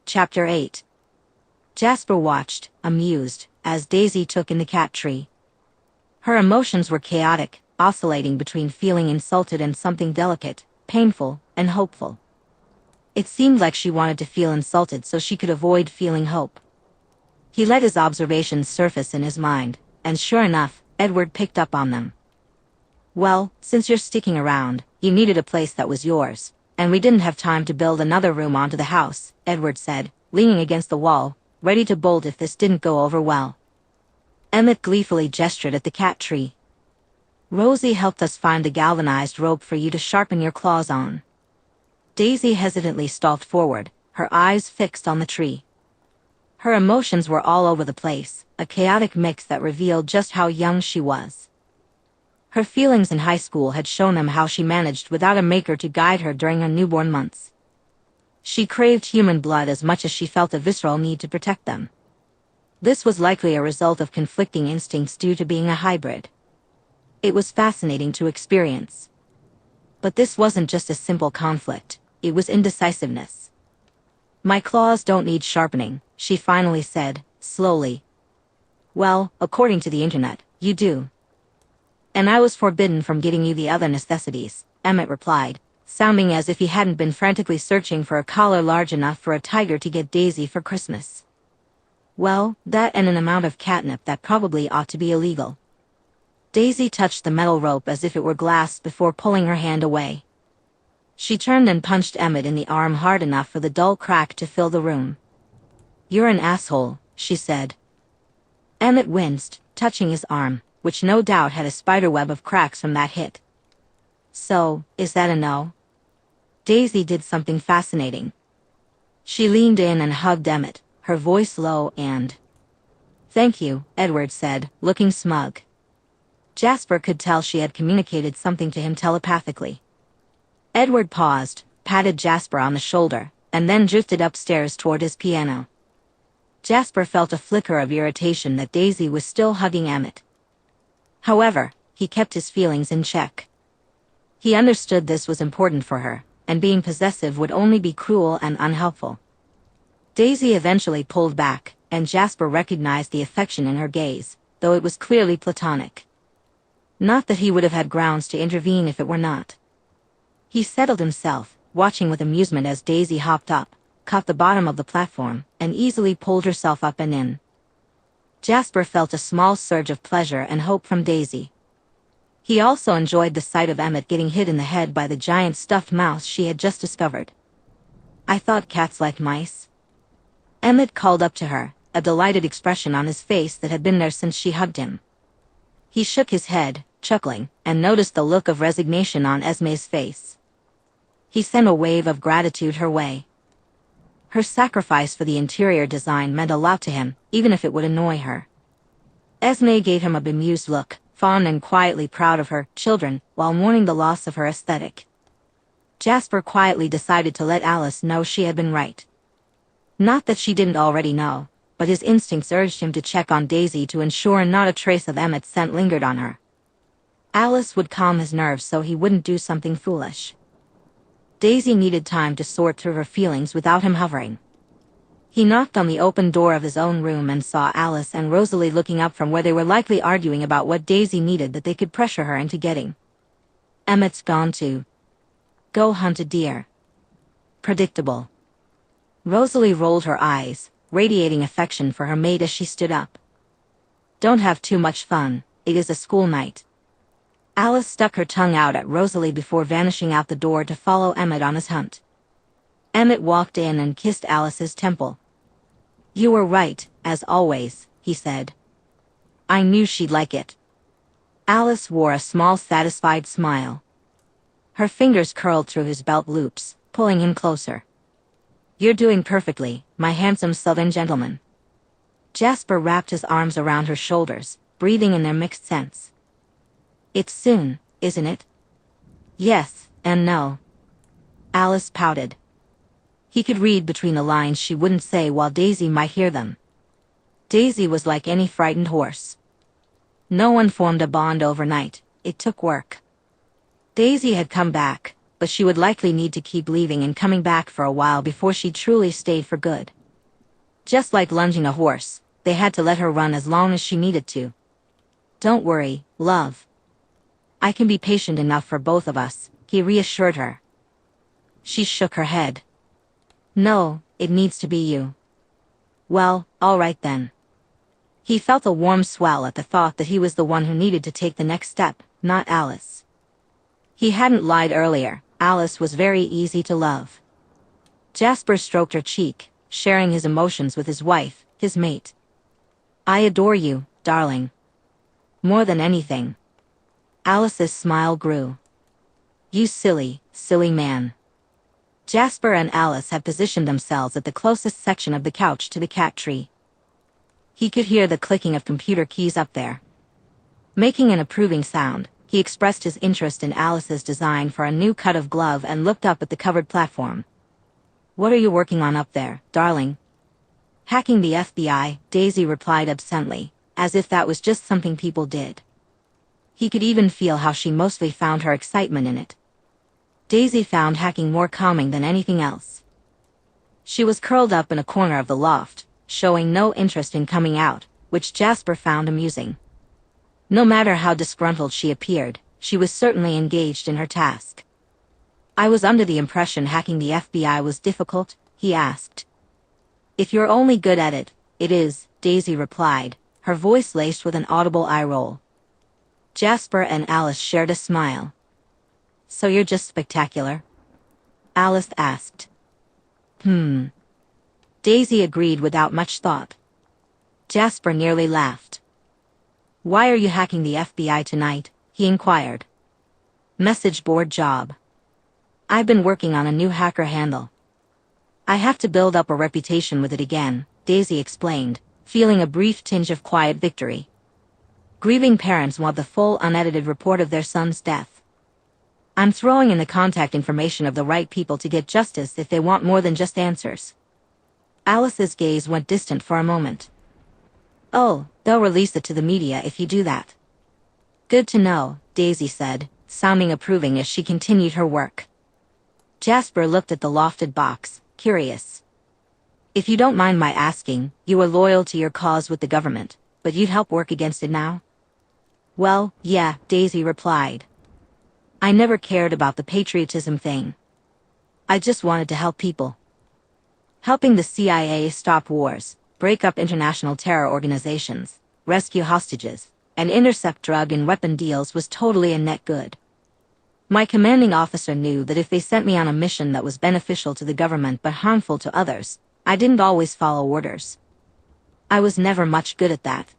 Chapter 8. Jasper watched, amused, as Daisy took in the cat tree. Her emotions were chaotic, oscillating between feeling insulted and something delicate, painful, and hopeful. It seemed like she wanted to feel insulted so she could avoid feeling hope. He let his observations surface in his mind, and sure enough, Edward picked up on them. Well, since you're sticking around, you needed a place that was yours, and we didn't have time to build another room onto the house, Edward said, leaning against the wall, ready to bolt if this didn't go over well. Emmett gleefully gestured at the cat tree. Rosie helped us find the galvanized rope for you to sharpen your claws on. Daisy hesitantly stalked forward, her eyes fixed on the tree. Her emotions were all over the place, a chaotic mix that revealed just how young she was. Her feelings in high school had shown them how she managed without a maker to guide her during her newborn months. She craved human blood as much as she felt a visceral need to protect them. This was likely a result of conflicting instincts due to being a hybrid. It was fascinating to experience. But this wasn't just a simple conflict, it was indecisiveness. My claws don't need sharpening, she finally said, slowly. Well, according to the internet, you do. And I was forbidden from getting you the other necessities, Emmett replied, sounding as if he hadn't been frantically searching for a collar large enough for a tiger to get Daisy for Christmas. Well, that and an amount of catnip that probably ought to be illegal. Daisy touched the metal rope as if it were glass before pulling her hand away. She turned and punched Emmett in the arm hard enough for the dull crack to fill the room. You're an asshole, she said. Emmett winced, touching his arm, which no doubt had a spiderweb of cracks from that hit. So, is that a no? Daisy did something fascinating. She leaned in and hugged Emmett, her voice low and... Thank you, Edward said, looking smug. Jasper could tell she had communicated something to him telepathically. Edward paused, patted Jasper on the shoulder, and then drifted upstairs toward his piano. Jasper felt a flicker of irritation that Daisy was still hugging Emmett. However, he kept his feelings in check. He understood this was important for her, and being possessive would only be cruel and unhelpful. Daisy eventually pulled back, and Jasper recognized the affection in her gaze, though it was clearly platonic. Not that he would have had grounds to intervene if it were not. He settled himself, watching with amusement as Daisy hopped up, caught the bottom of the platform, and easily pulled herself up and in. Jasper felt a small surge of pleasure and hope from Daisy. He also enjoyed the sight of Emmett getting hit in the head by the giant stuffed mouse she had just discovered. I thought cats liked mice. Emmett called up to her, a delighted expression on his face that had been there since she hugged him. He shook his head, chuckling, and noticed the look of resignation on Esme's face. He sent a wave of gratitude her way. Her sacrifice for the interior design meant a lot to him, even if it would annoy her. Esme gave him a bemused look, fond and quietly proud of her children, while mourning the loss of her aesthetic. Jasper quietly decided to let Alice know she had been right. Not that she didn't already know, but his instincts urged him to check on Daisy to ensure not a trace of Emmett's scent lingered on her. Alice would calm his nerves so he wouldn't do something foolish. Daisy needed time to sort through her feelings without him hovering. He knocked on the open door of his own room and saw Alice and Rosalie looking up from where they were likely arguing about what Daisy needed that they could pressure her into getting. Emmett's gone to go hunt a deer. Predictable. Rosalie rolled her eyes, radiating affection for her mate as she stood up. Don't have too much fun, it is a school night. Alice stuck her tongue out at Rosalie before vanishing out the door to follow Emmett on his hunt. Emmett walked in and kissed Alice's temple. You were right, as always, he said. I knew she'd like it. Alice wore a small satisfied smile. Her fingers curled through his belt loops, pulling him closer. You're doing perfectly, my handsome southern gentleman. Jasper wrapped his arms around her shoulders, breathing in their mixed scents. It's soon, isn't it? Yes, and no. Alice pouted. He could read between the lines she wouldn't say while Daisy might hear them. Daisy was like any frightened horse. No one formed a bond overnight, it took work. Daisy had come back, but she would likely need to keep leaving and coming back for a while before she truly stayed for good. Just like lunging a horse, they had to let her run as long as she needed to. Don't worry, love. I can be patient enough for both of us, he reassured her. She shook her head. No, it needs to be you. Well, all right then. He felt a warm swell at the thought that he was the one who needed to take the next step, not Alice. He hadn't lied earlier, Alice was very easy to love. Jasper stroked her cheek, sharing his emotions with his wife, his mate. I adore you, darling. More than anything. Alice's smile grew. You silly, silly man. Jasper and Alice had positioned themselves at the closest section of the couch to the cat tree. He could hear the clicking of computer keys up there. Making an approving sound, he expressed his interest in Alice's design for a new cut of glove and looked up at the covered platform. What are you working on up there, darling? Hacking the FBI, Daisy replied absently, as if that was just something people did. He could even feel how she mostly found her excitement in it. Daisy found hacking more calming than anything else. She was curled up in a corner of the loft, showing no interest in coming out, which Jasper found amusing. No matter how disgruntled she appeared, she was certainly engaged in her task. I was under the impression hacking the FBI was difficult, he asked. If you're only good at it, it is, Daisy replied, her voice laced with an audible eye roll. Jasper and Alice shared a smile. So you're just spectacular? Alice asked. Daisy agreed without much thought. Jasper nearly laughed. Why are you hacking the FBI tonight? He inquired. Message board job. I've been working on a new hacker handle. I have to build up a reputation with it again, Daisy explained, feeling a brief tinge of quiet victory. Grieving parents want the full unedited report of their son's death. I'm throwing in the contact information of the right people to get justice if they want more than just answers. Alice's gaze went distant for a moment. Oh, they'll release it to the media if you do that. Good to know, Daisy said, sounding approving as she continued her work. Jasper looked at the lofted box, curious. If you don't mind my asking, you are loyal to your cause with the government, but you'd help work against it now? Well, yeah, Daisy replied. I never cared about the patriotism thing. I just wanted to help people. Helping the CIA stop wars, break up international terror organizations, rescue hostages, and intercept drug and weapon deals was totally a net good. My commanding officer knew that if they sent me on a mission that was beneficial to the government but harmful to others, I didn't always follow orders. I was never much good at that.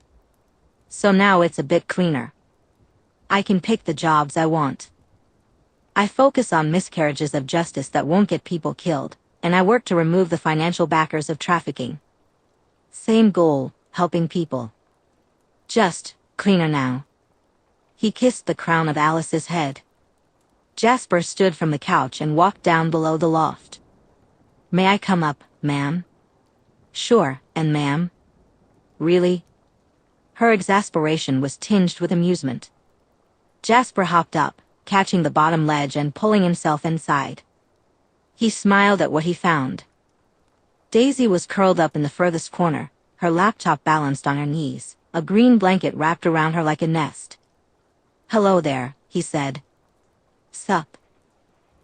So now it's a bit cleaner. I can pick the jobs I want. I focus on miscarriages of justice that won't get people killed, and I work to remove the financial backers of trafficking. Same goal, helping people. Just cleaner now. He kissed the crown of Alice's head. Jasper stood from the couch and walked down below the loft. May I come up, ma'am? Sure, and ma'am? Really? Her exasperation was tinged with amusement. Jasper hopped up, catching the bottom ledge and pulling himself inside. He smiled at what he found. Daisy was curled up in the furthest corner, her laptop balanced on her knees, a green blanket wrapped around her like a nest. Hello there, he said. Sup?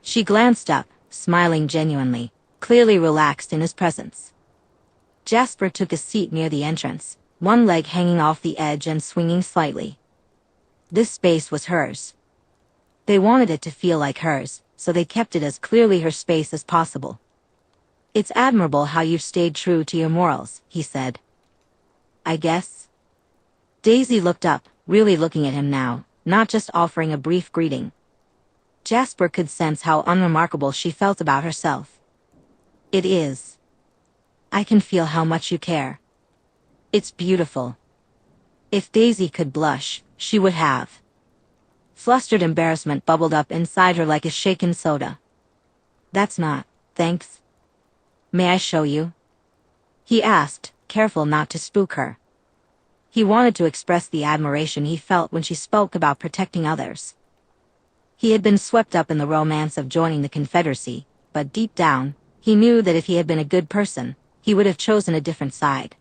She glanced up, smiling genuinely, clearly relaxed in his presence. Jasper took a seat near the entrance, one leg hanging off the edge and swinging slightly. This space was hers. They wanted it to feel like hers, so they kept it as clearly her space as possible. It's admirable how you've stayed true to your morals, he said. I guess. Daisy looked up, really looking at him now, not just offering a brief greeting. Jasper could sense how unremarkable she felt about herself. It is. I can feel how much you care. It's beautiful. If Daisy could blush, she would have. Flustered embarrassment bubbled up inside her like a shaken soda. That's not, thanks. May I show you? He asked, careful not to spook her. He wanted to express the admiration he felt when she spoke about protecting others. He had been swept up in the romance of joining the Confederacy, but deep down, he knew that if he had been a good person, he would have chosen a different side.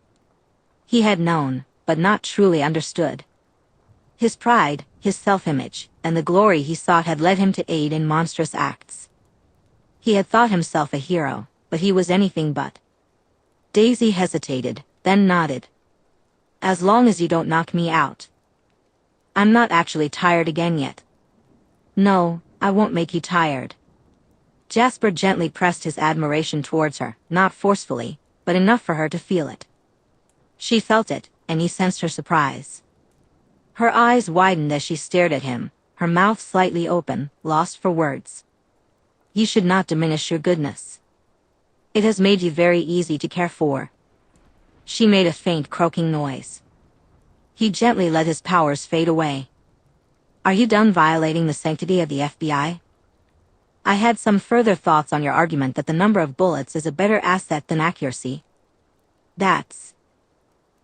He had known, but not truly understood. His pride, his self-image, and the glory he sought had led him to aid in monstrous acts. He had thought himself a hero, but he was anything but. Daisy hesitated, then nodded. As long as you don't knock me out. I'm not actually tired again yet. No, I won't make you tired. Jasper gently pressed his admiration towards her, not forcefully, but enough for her to feel it. She felt it, and he sensed her surprise. Her eyes widened as she stared at him, her mouth slightly open, lost for words. You should not diminish your goodness. It has made you very easy to care for. She made a faint croaking noise. He gently let his powers fade away. Are you done violating the sanctity of the FBI? I had some further thoughts on your argument that the number of bullets is a better asset than accuracy. That's...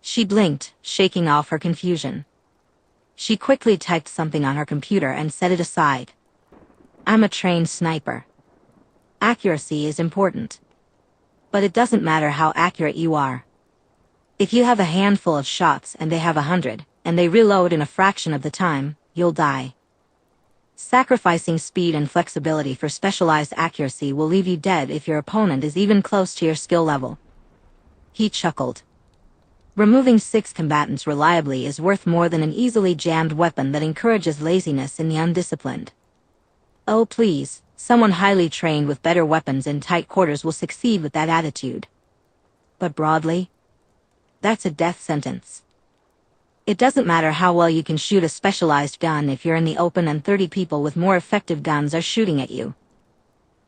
She blinked, shaking off her confusion. She quickly typed something on her computer and set it aside. I'm a trained sniper. Accuracy is important. But it doesn't matter how accurate you are. If you have a handful of shots and they have 100, and they reload in a fraction of the time, you'll die. Sacrificing speed and flexibility for specialized accuracy will leave you dead if your opponent is even close to your skill level. He chuckled. Removing 6 combatants reliably is worth more than an easily jammed weapon that encourages laziness in the undisciplined. Oh please, someone highly trained with better weapons in tight quarters will succeed with that attitude. But broadly? That's a death sentence. It doesn't matter how well you can shoot a specialized gun if you're in the open and 30 people with more effective guns are shooting at you.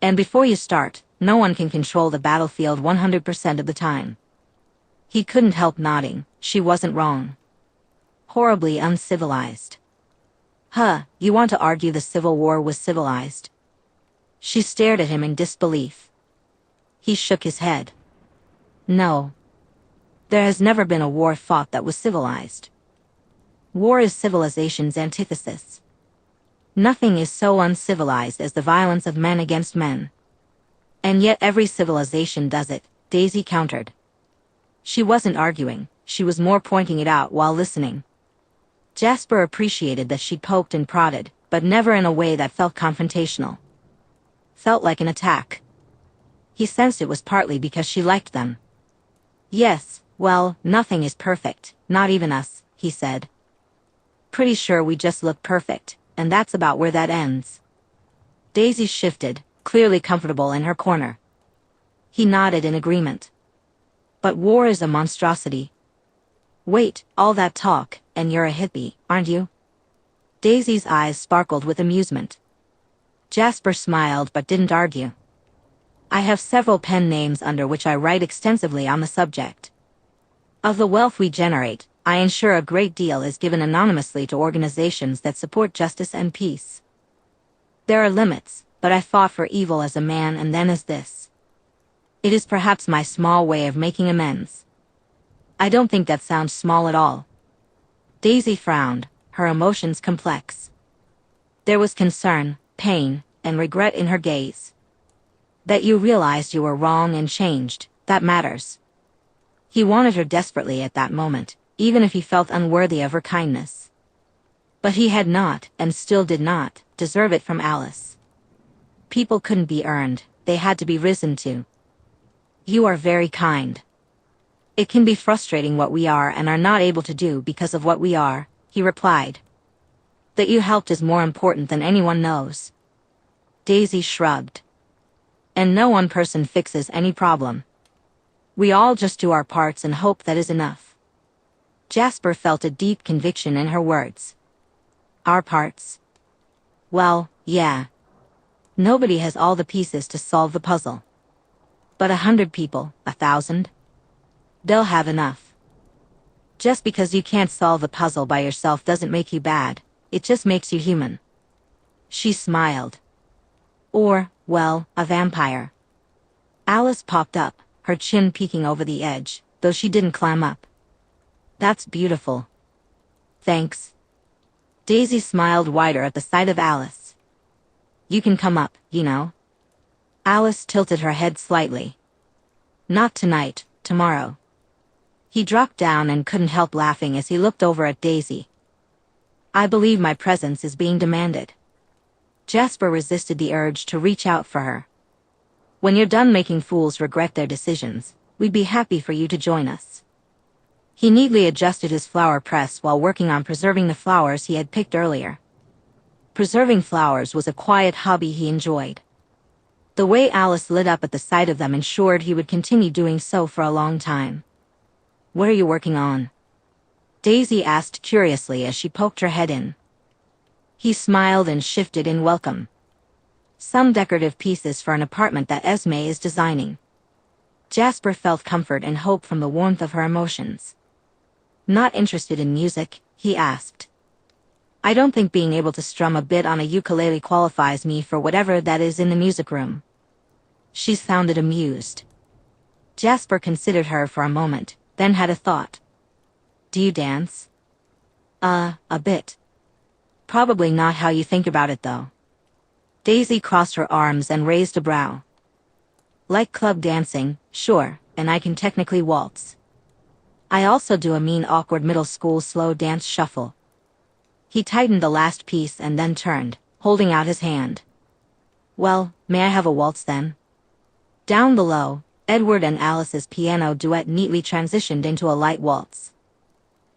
And before you start, no one can control the battlefield 100% of the time. He couldn't help nodding, she wasn't wrong. Horribly uncivilized. Huh, you want to argue the Civil War was civilized? She stared at him in disbelief. He shook his head. No. There has never been a war fought that was civilized. War is civilization's antithesis. Nothing is so uncivilized as the violence of men against men. And yet every civilization does it, Daisy countered. She wasn't arguing, she was more pointing it out while listening. Jasper appreciated that she poked and prodded, but never in a way that felt confrontational. Felt like an attack. He sensed it was partly because she liked them. Yes, well, nothing is perfect, not even us, he said. Pretty sure we just look perfect, and that's about where that ends. Daisy shifted, clearly comfortable in her corner. He nodded in agreement. But war is a monstrosity. Wait, all that talk, and you're a hippie, aren't you? Daisy's eyes sparkled with amusement. Jasper smiled but didn't argue. I have several pen names under which I write extensively on the subject. Of the wealth we generate, I ensure a great deal is given anonymously to organizations that support justice and peace. There are limits, but I fought for evil as a man and then as this. It is perhaps my small way of making amends. I don't think that sounds small at all. Daisy frowned, her emotions complex. There was concern, pain, and regret in her gaze. That you realized you were wrong and changed, that matters. He wanted her desperately at that moment, even if he felt unworthy of her kindness. But he had not, and still did not, deserve it from Alice. People couldn't be earned, they had to be risen to. You are very kind. It can be frustrating what we are and are not able to do because of what we are, he replied. That you helped is more important than anyone knows. Daisy shrugged. And no one person fixes any problem. We all just do our parts and hope that is enough. Jasper felt a deep conviction in her words. Our parts? Well, yeah. Nobody has all the pieces to solve the puzzle. But 100 people, 1,000? They'll have enough. Just because you can't solve a puzzle by yourself doesn't make you bad, it just makes you human. She smiled. Or, well, a vampire. Alice popped up, her chin peeking over the edge, though she didn't climb up. That's beautiful. Thanks. Daisy smiled wider at the sight of Alice. You can come up, you know. Alice tilted her head slightly. Not tonight, tomorrow. He dropped down and couldn't help laughing as he looked over at Daisy. I believe my presence is being demanded. Jasper resisted the urge to reach out for her. When you're done making fools regret their decisions, we'd be happy for you to join us. He neatly adjusted his flower press while working on preserving the flowers he had picked earlier. Preserving flowers was a quiet hobby he enjoyed. The way Alice lit up at the sight of them ensured he would continue doing so for a long time. What are you working on? Daisy asked curiously as she poked her head in. He smiled and shifted in welcome. Some decorative pieces for an apartment that Esme is designing. Jasper felt comfort and hope from the warmth of her emotions. Not interested in music, he asked. I don't think being able to strum a bit on a ukulele qualifies me for whatever that is in the music room. She sounded amused. Jasper considered her for a moment, then had a thought. Do you dance? A bit. Probably not how you think about it though. Daisy crossed her arms and raised a brow. Like club dancing, sure, and I can technically waltz. I also do a mean awkward middle school slow dance shuffle. He tightened the last piece and then turned, holding out his hand. Well, may I have a waltz then? Down below, Edward and Alice's piano duet neatly transitioned into a light waltz.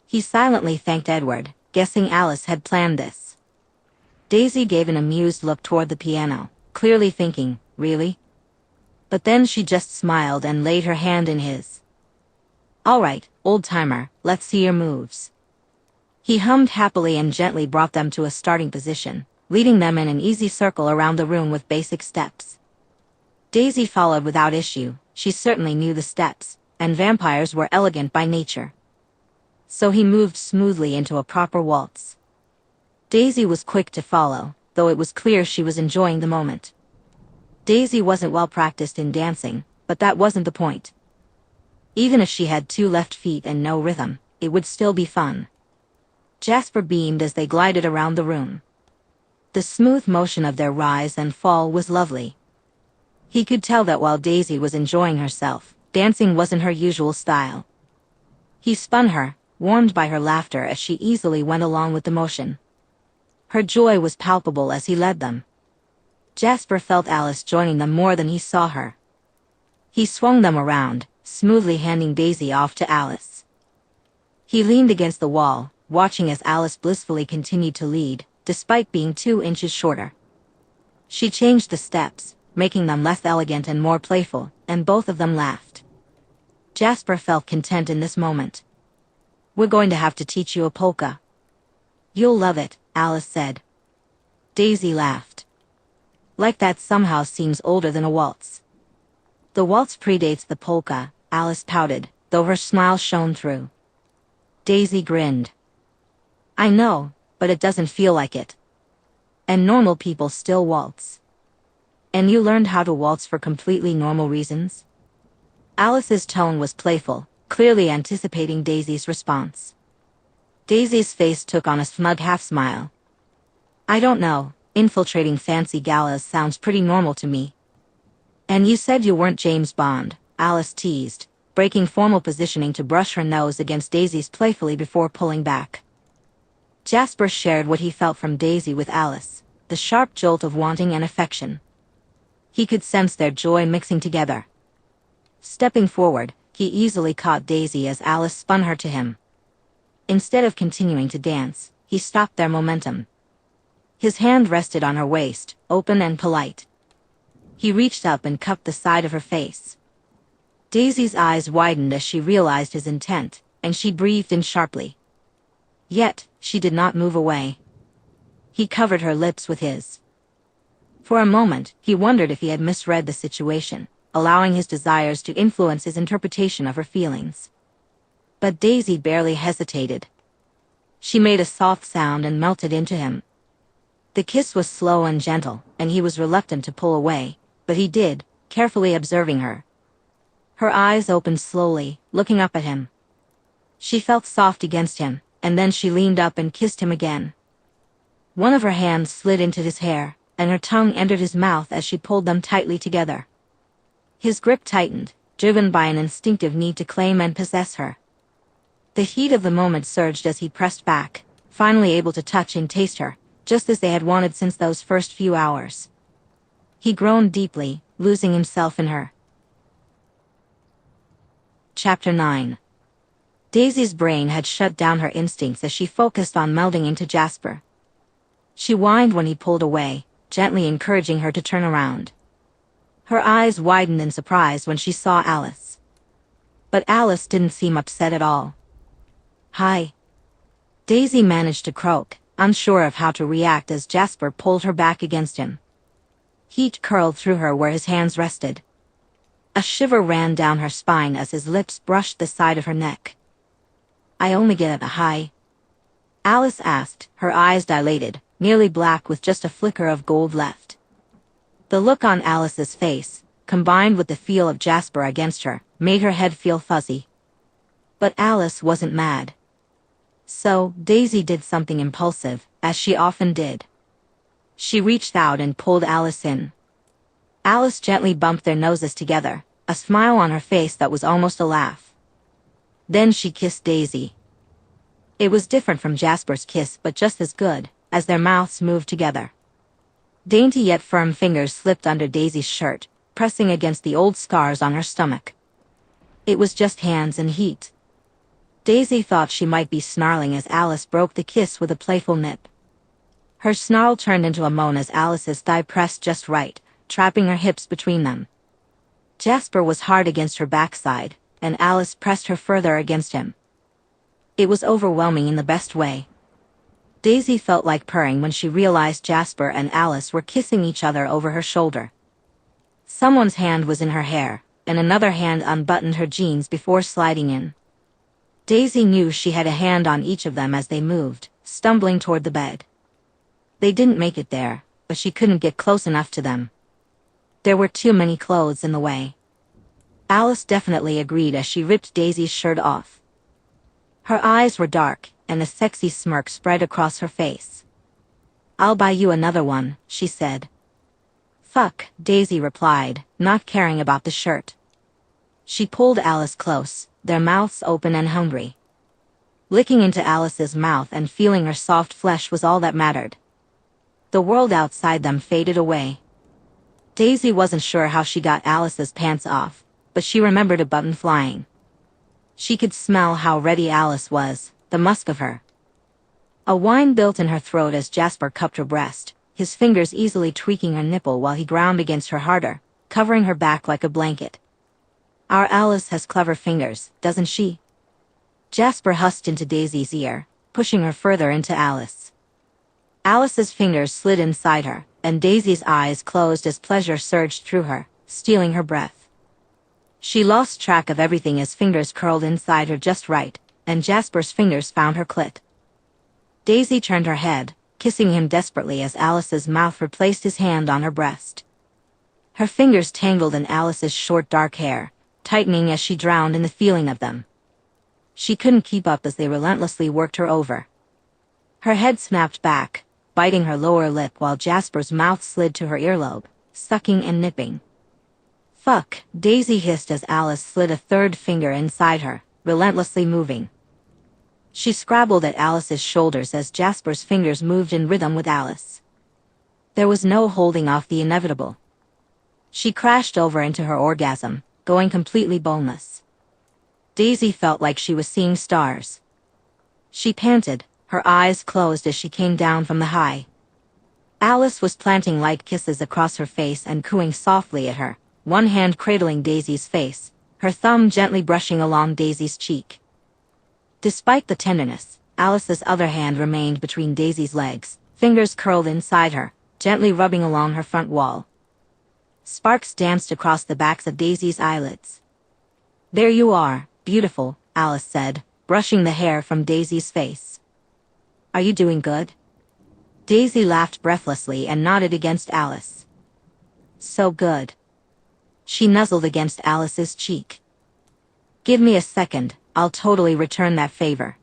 He silently thanked Edward, guessing Alice had planned this. Daisy gave an amused look toward the piano, clearly thinking, really? But then she just smiled and laid her hand in his. All right, old-timer, let's see your moves. He hummed happily and gently brought them to a starting position, leading them in an easy circle around the room with basic steps. Daisy followed without issue, she certainly knew the steps, and vampires were elegant by nature. So he moved smoothly into a proper waltz. Daisy was quick to follow, though it was clear she was enjoying the moment. Daisy wasn't well practiced in dancing, but that wasn't the point. Even if she had 2 left feet and no rhythm, it would still be fun. Jasper beamed as they glided around the room. The smooth motion of their rise and fall was lovely. He could tell that while Daisy was enjoying herself, dancing wasn't her usual style. He spun her, warmed by her laughter as she easily went along with the motion. Her joy was palpable as he led them. Jasper felt Alice joining them more than he saw her. He swung them around, smoothly handing Daisy off to Alice. He leaned against the wall, watching as Alice blissfully continued to lead, despite being 2 inches shorter. She changed the steps, making them less elegant and more playful, and both of them laughed. Jasper felt content in this moment. We're going to have to teach you a polka. You'll love it, Alice said. Daisy laughed. Like that somehow seems older than a waltz. The waltz predates the polka, Alice pouted, though her smile shone through. Daisy grinned. I know, but it doesn't feel like it. And normal people still waltz. And you learned how to waltz for completely normal reasons? Alice's tone was playful, clearly anticipating Daisy's response. Daisy's face took on a smug half-smile. I don't know, infiltrating fancy galas sounds pretty normal to me. And you said you weren't James Bond, Alice teased, breaking formal positioning to brush her nose against Daisy's playfully before pulling back. Jasper shared what he felt from Daisy with Alice, the sharp jolt of wanting and affection. He could sense their joy mixing together. Stepping forward, he easily caught Daisy as Alice spun her to him. Instead of continuing to dance, he stopped their momentum. His hand rested on her waist, open and polite. He reached up and cupped the side of her face. Daisy's eyes widened as she realized his intent, and she breathed in sharply. Yet, she did not move away. He covered her lips with his. For a moment, he wondered if he had misread the situation, allowing his desires to influence his interpretation of her feelings. But Daisy barely hesitated. She made a soft sound and melted into him. The kiss was slow and gentle, and he was reluctant to pull away, but he did, carefully observing her. Her eyes opened slowly, looking up at him. She felt soft against him, and then she leaned up and kissed him again. One of her hands slid into his hair, and her tongue entered his mouth as she pulled them tightly together. His grip tightened, driven by an instinctive need to claim and possess her. The heat of the moment surged as he pressed back, finally able to touch and taste her, just as they had wanted since those first few hours. He groaned deeply, losing himself in her. Chapter 9. Daisy's brain had shut down her instincts as she focused on melding into Jasper. She whined when he pulled away, gently encouraging her to turn around. Her eyes widened in surprise when she saw Alice. But Alice didn't seem upset at all. Hi. Daisy managed to croak, unsure of how to react as Jasper pulled her back against him. Heat curled through her where his hands rested. A shiver ran down her spine as his lips brushed the side of her neck. I only get a hi. Alice asked, her eyes dilated, nearly black with just a flicker of gold left. The look on Alice's face, combined with the feel of Jasper against her, made her head feel fuzzy. But Alice wasn't mad. So, Daisy did something impulsive, as she often did. She reached out and pulled Alice in. Alice gently bumped their noses together, a smile on her face that was almost a laugh. Then she kissed Daisy. It was different from Jasper's kiss but just as good, as their mouths moved together. Dainty yet firm fingers slipped under Daisy's shirt, pressing against the old scars on her stomach. It was just hands and heat. Daisy thought she might be snarling as Alice broke the kiss with a playful nip. Her snarl turned into a moan as Alice's thigh pressed just right, trapping her hips between them. Jasper was hard against her backside, and Alice pressed her further against him. It was overwhelming in the best way. Daisy felt like purring when she realized Jasper and Alice were kissing each other over her shoulder. Someone's hand was in her hair, and another hand unbuttoned her jeans before sliding in. Daisy knew she had a hand on each of them as they moved, stumbling toward the bed. They didn't make it there, but she couldn't get close enough to them. There were too many clothes in the way. Alice definitely agreed as she ripped Daisy's shirt off. Her eyes were dark, and a sexy smirk spread across her face. I'll buy you another one, she said. Fuck, Daisy replied, not caring about the shirt. She pulled Alice close, their mouths open and hungry. Licking into Alice's mouth and feeling her soft flesh was all that mattered. The world outside them faded away. Daisy wasn't sure how she got Alice's pants off, but she remembered a button flying. She could smell how ready Alice was, the musk of her. A whine built in her throat as Jasper cupped her breast, his fingers easily tweaking her nipple while he ground against her harder, covering her back like a blanket. Our Alice has clever fingers, doesn't she? Jasper husked into Daisy's ear, pushing her further into Alice. Alice's fingers slid inside her, and Daisy's eyes closed as pleasure surged through her, stealing her breath. She lost track of everything as fingers curled inside her just right, and Jasper's fingers found her clit. Daisy turned her head, kissing him desperately as Alice's mouth replaced his hand on her breast. Her fingers tangled in Alice's short dark hair, tightening as she drowned in the feeling of them. She couldn't keep up as they relentlessly worked her over. Her head snapped back, biting her lower lip while Jasper's mouth slid to her earlobe, sucking and nipping. "Fuck," Daisy hissed as Alice slid a third finger inside her, relentlessly moving. She scrabbled at Alice's shoulders as Jasper's fingers moved in rhythm with Alice. There was no holding off the inevitable. She crashed over into her orgasm, going completely boneless. Daisy felt like she was seeing stars. She panted, her eyes closed as she came down from the high. Alice was planting light kisses across her face and cooing softly at her, one hand cradling Daisy's face, her thumb gently brushing along Daisy's cheek. Despite the tenderness, Alice's other hand remained between Daisy's legs, fingers curled inside her, gently rubbing along her front wall. Sparks danced across the backs of Daisy's eyelids. "There you are, beautiful," Alice said, brushing the hair from Daisy's face. "Are you doing good?" Daisy laughed breathlessly and nodded against Alice. "So good." She nuzzled against Alice's cheek. "Give me a second, I'll totally return that favor."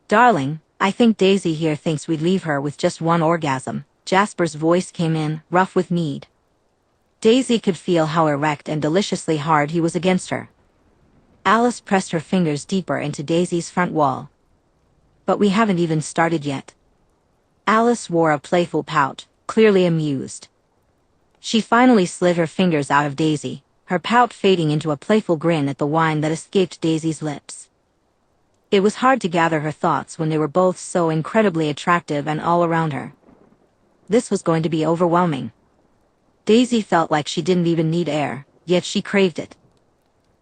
"Darling, I think Daisy here thinks we'd leave her with just one orgasm." Jasper's voice came in, rough with need. Daisy could feel how erect and deliciously hard he was against her. Alice pressed her fingers deeper into Daisy's front wall. "But we haven't even started yet." Alice wore a playful pout, clearly amused. She finally slid her fingers out of Daisy, her pout fading into a playful grin at the wine that escaped Daisy's lips. It was hard to gather her thoughts when they were both so incredibly attractive and all around her. This was going to be overwhelming. Daisy felt like she didn't even need air, yet she craved it.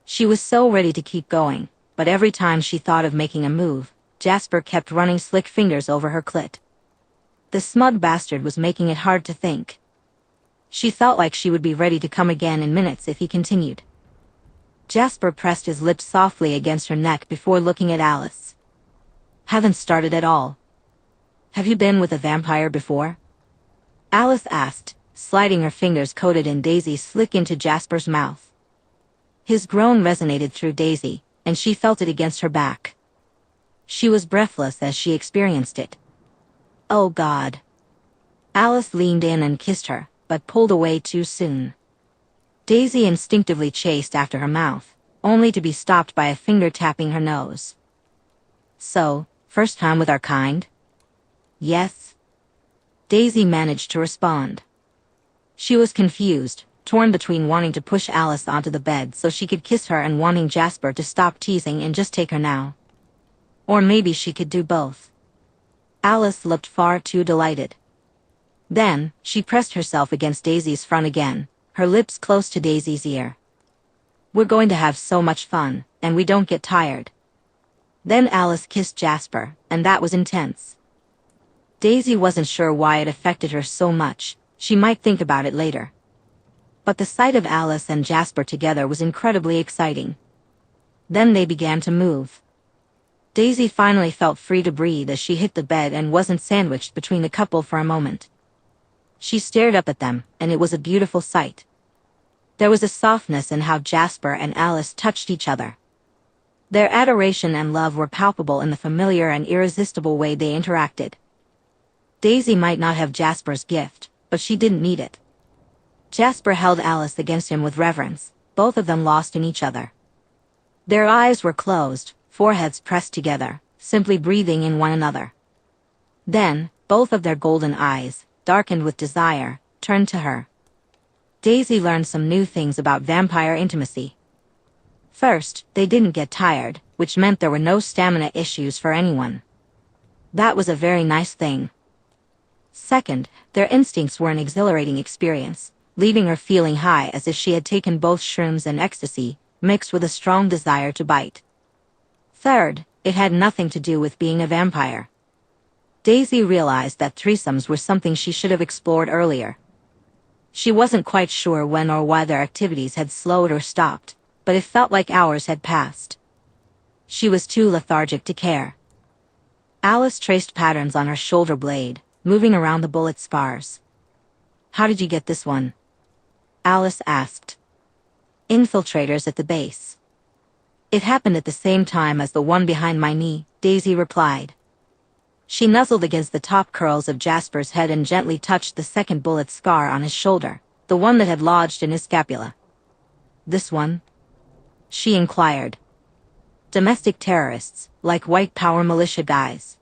She was so ready to keep going, but every time she thought of making a move, Jasper kept running slick fingers over her clit. The smug bastard was making it hard to think. She felt like she would be ready to come again in minutes if he continued. Jasper pressed his lips softly against her neck before looking at Alice. "Haven't started at all." "Have you been with a vampire before?" Alice asked, sliding her fingers coated in Daisy's slick into Jasper's mouth. His groan resonated through Daisy, and she felt it against her back. She was breathless as she experienced it. "Oh God." Alice leaned in and kissed her, but pulled away too soon. Daisy instinctively chased after her mouth, only to be stopped by a finger tapping her nose. "So, first time with our kind?" "Yes." Daisy managed to respond. She was confused, torn between wanting to push Alice onto the bed so she could kiss her and wanting Jasper to stop teasing and just take her now. Or maybe she could do both. Alice looked far too delighted. Then, she pressed herself against Daisy's front again, her lips close to Daisy's ear. "We're going to have so much fun, and we don't get tired." Then Alice kissed Jasper, and that was intense. Daisy wasn't sure why it affected her so much. She might think about it later. But the sight of Alice and Jasper together was incredibly exciting. Then they began to move. Daisy finally felt free to breathe as she hit the bed and wasn't sandwiched between the couple for a moment. She stared up at them, and it was a beautiful sight. There was a softness in how Jasper and Alice touched each other. Their adoration and love were palpable in the familiar and irresistible way they interacted. Daisy might not have Jasper's gift, but she didn't need it. Jasper held Alice against him with reverence, both of them lost in each other. Their eyes were closed, foreheads pressed together, simply breathing in one another. Then, both of their golden eyes, darkened with desire, turned to her. Daisy learned some new things about vampire intimacy. First, they didn't get tired, which meant there were no stamina issues for anyone. That was a very nice thing. Second, their instincts were an exhilarating experience, leaving her feeling high as if she had taken both shrooms and ecstasy, mixed with a strong desire to bite. Third, it had nothing to do with being a vampire. Daisy realized that threesomes were something she should have explored earlier. She wasn't quite sure when or why their activities had slowed or stopped, but it felt like hours had passed. She was too lethargic to care. Alice traced patterns on her shoulder blade, moving around the bullet scars. "How did you get this one?" Alice asked. "Infiltrators at the base. It happened at the same time as the one behind my knee," Daisy replied. She nuzzled against the top curls of Jasper's head and gently touched the second bullet scar on his shoulder, the one that had lodged in his scapula. "This one?" she inquired. "Domestic terrorists, like white power militia guys.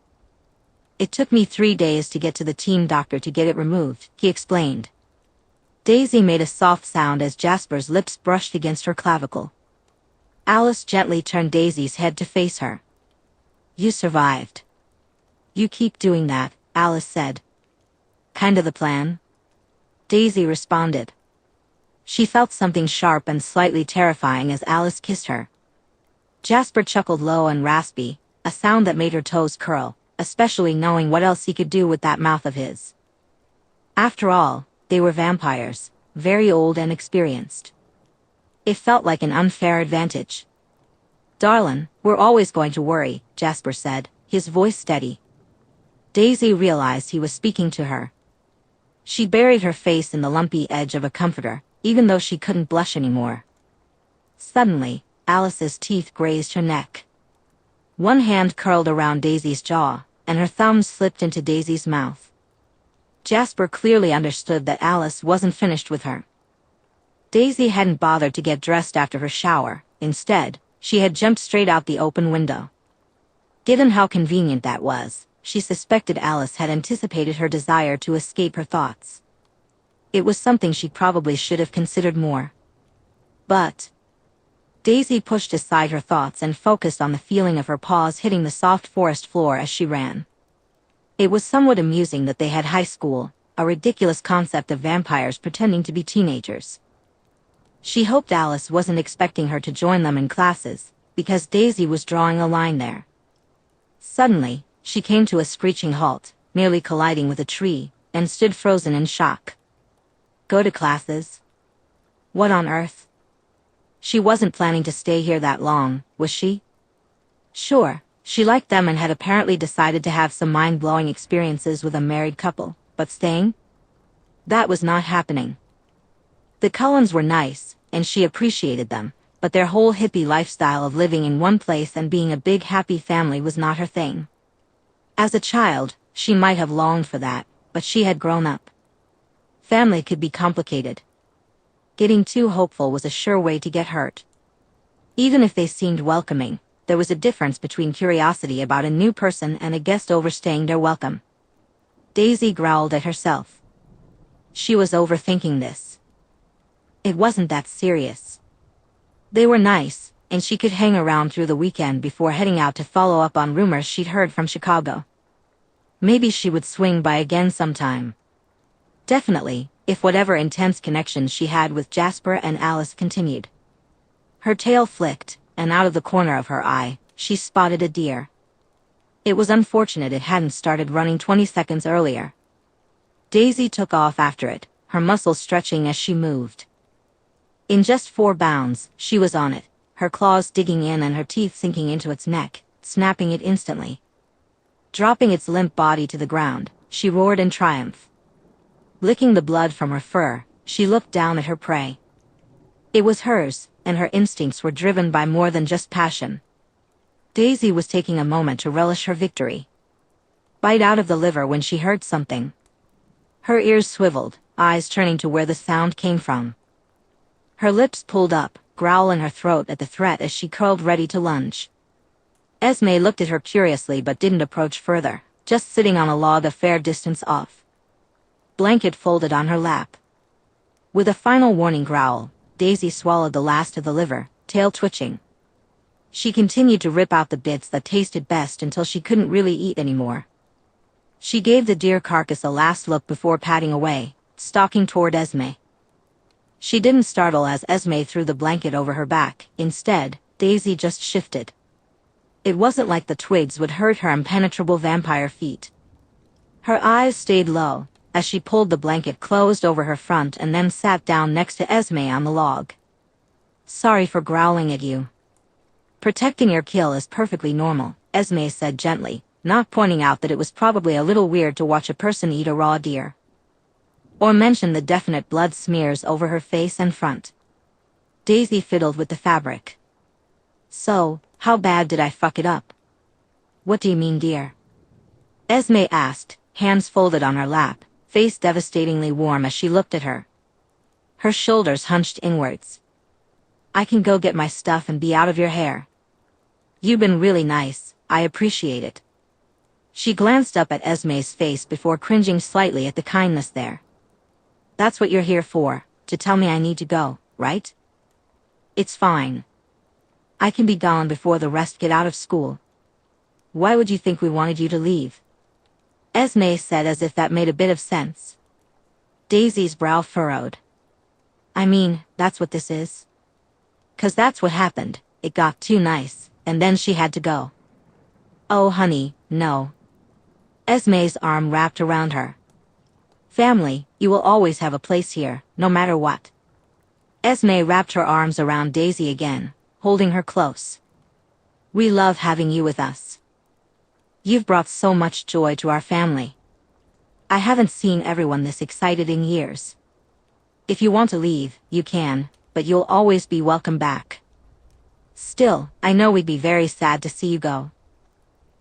It took me 3 days to get to the team doctor to get it removed," he explained. Daisy made a soft sound as Jasper's lips brushed against her clavicle. Alice gently turned Daisy's head to face her. "You survived. You keep doing that," Alice said. "Kinda the plan?" Daisy responded. She felt something sharp and slightly terrifying as Alice kissed her. Jasper chuckled low and raspy, a sound that made her toes curl, especially knowing what else he could do with that mouth of his. After all, they were vampires, very old and experienced. It felt like an unfair advantage. "Darlin', we're always going to worry," Jasper said, his voice steady. Daisy realized he was speaking to her. She buried her face in the lumpy edge of a comforter, even though she couldn't blush anymore. Suddenly, Alice's teeth grazed her neck. One hand curled around Daisy's jaw, and her thumb slipped into Daisy's mouth. Jasper clearly understood that Alice wasn't finished with her. Daisy hadn't bothered to get dressed after her shower. Instead, she had jumped straight out the open window. Given how convenient that was, she suspected Alice had anticipated her desire to escape her thoughts. It was something she probably should have considered more. But Daisy pushed aside her thoughts and focused on the feeling of her paws hitting the soft forest floor as she ran. It was somewhat amusing that they had high school, a ridiculous concept of vampires pretending to be teenagers. She hoped Alice wasn't expecting her to join them in classes, because Daisy was drawing a line there. Suddenly, she came to a screeching halt, nearly colliding with a tree, and stood frozen in shock. Go to classes? What on earth? She wasn't planning to stay here that long, was she? Sure, she liked them and had apparently decided to have some mind-blowing experiences with a married couple, but staying? That was not happening. The Cullens were nice, and she appreciated them, but their whole hippie lifestyle of living in one place and being a big happy family was not her thing. As a child, she might have longed for that, but she had grown up. Family could be complicated. Getting too hopeful was a sure way to get hurt. Even if they seemed welcoming, there was a difference between curiosity about a new person and a guest overstaying their welcome. Daisy growled at herself. She was overthinking this. It wasn't that serious. They were nice, and she could hang around through the weekend before heading out to follow up on rumors she'd heard from Chicago. Maybe she would swing by again sometime. Definitely, if whatever intense connections she had with Jasper and Alice continued. Her tail flicked, and out of the corner of her eye, she spotted a deer. It was unfortunate it hadn't started running 20 seconds earlier. Daisy took off after it, her muscles stretching as she moved. In just 4 bounds, she was on it, her claws digging in and her teeth sinking into its neck, snapping it instantly. Dropping its limp body to the ground, she roared in triumph. Licking the blood from her fur, she looked down at her prey. It was hers, and her instincts were driven by more than just passion. Daisy was taking a moment to relish her victory. Bite out of the liver when she heard something. Her ears swiveled, eyes turning to where the sound came from. Her lips pulled up, growl in her throat at the threat as she curled ready to lunge. Esme looked at her curiously but didn't approach further, just sitting on a log a fair distance off. Blanket folded on her lap. With a final warning growl, Daisy swallowed the last of the liver, tail twitching. She continued to rip out the bits that tasted best until she couldn't really eat anymore. She gave the deer carcass a last look before padding away, stalking toward Esme. She didn't startle as Esme threw the blanket over her back. Instead, Daisy just shifted. It wasn't like the twigs would hurt her impenetrable vampire feet. Her eyes stayed low, as she pulled the blanket closed over her front and then sat down next to Esme on the log. Sorry for growling at you. Protecting your kill is perfectly normal, Esme said gently, not pointing out that it was probably a little weird to watch a person eat a raw deer. Or mention the definite blood smears over her face and front. Daisy fiddled with the fabric. So, how bad did I fuck it up? What do you mean, dear? Esme asked, hands folded on her lap, face devastatingly warm as she looked at her. Her shoulders hunched inwards. I can go get my stuff and be out of your hair. You've been really nice, I appreciate it. She glanced up at Esme's face before cringing slightly at the kindness there. That's what you're here for, to tell me I need to go, right? It's fine. I can be gone before the rest get out of school. Why would you think we wanted you to leave? Esme said as if that made a bit of sense. Daisy's brow furrowed. I mean, that's what this is. 'Cause that's what happened, it got too nice, and then she had to go. Oh honey, no. Esme's arm wrapped around her. Family, you will always have a place here, no matter what. Esme wrapped her arms around Daisy again, holding her close. We love having you with us. You've brought so much joy to our family. I haven't seen everyone this excited in years. If you want to leave, you can, but you'll always be welcome back. Still, I know we'd be very sad to see you go.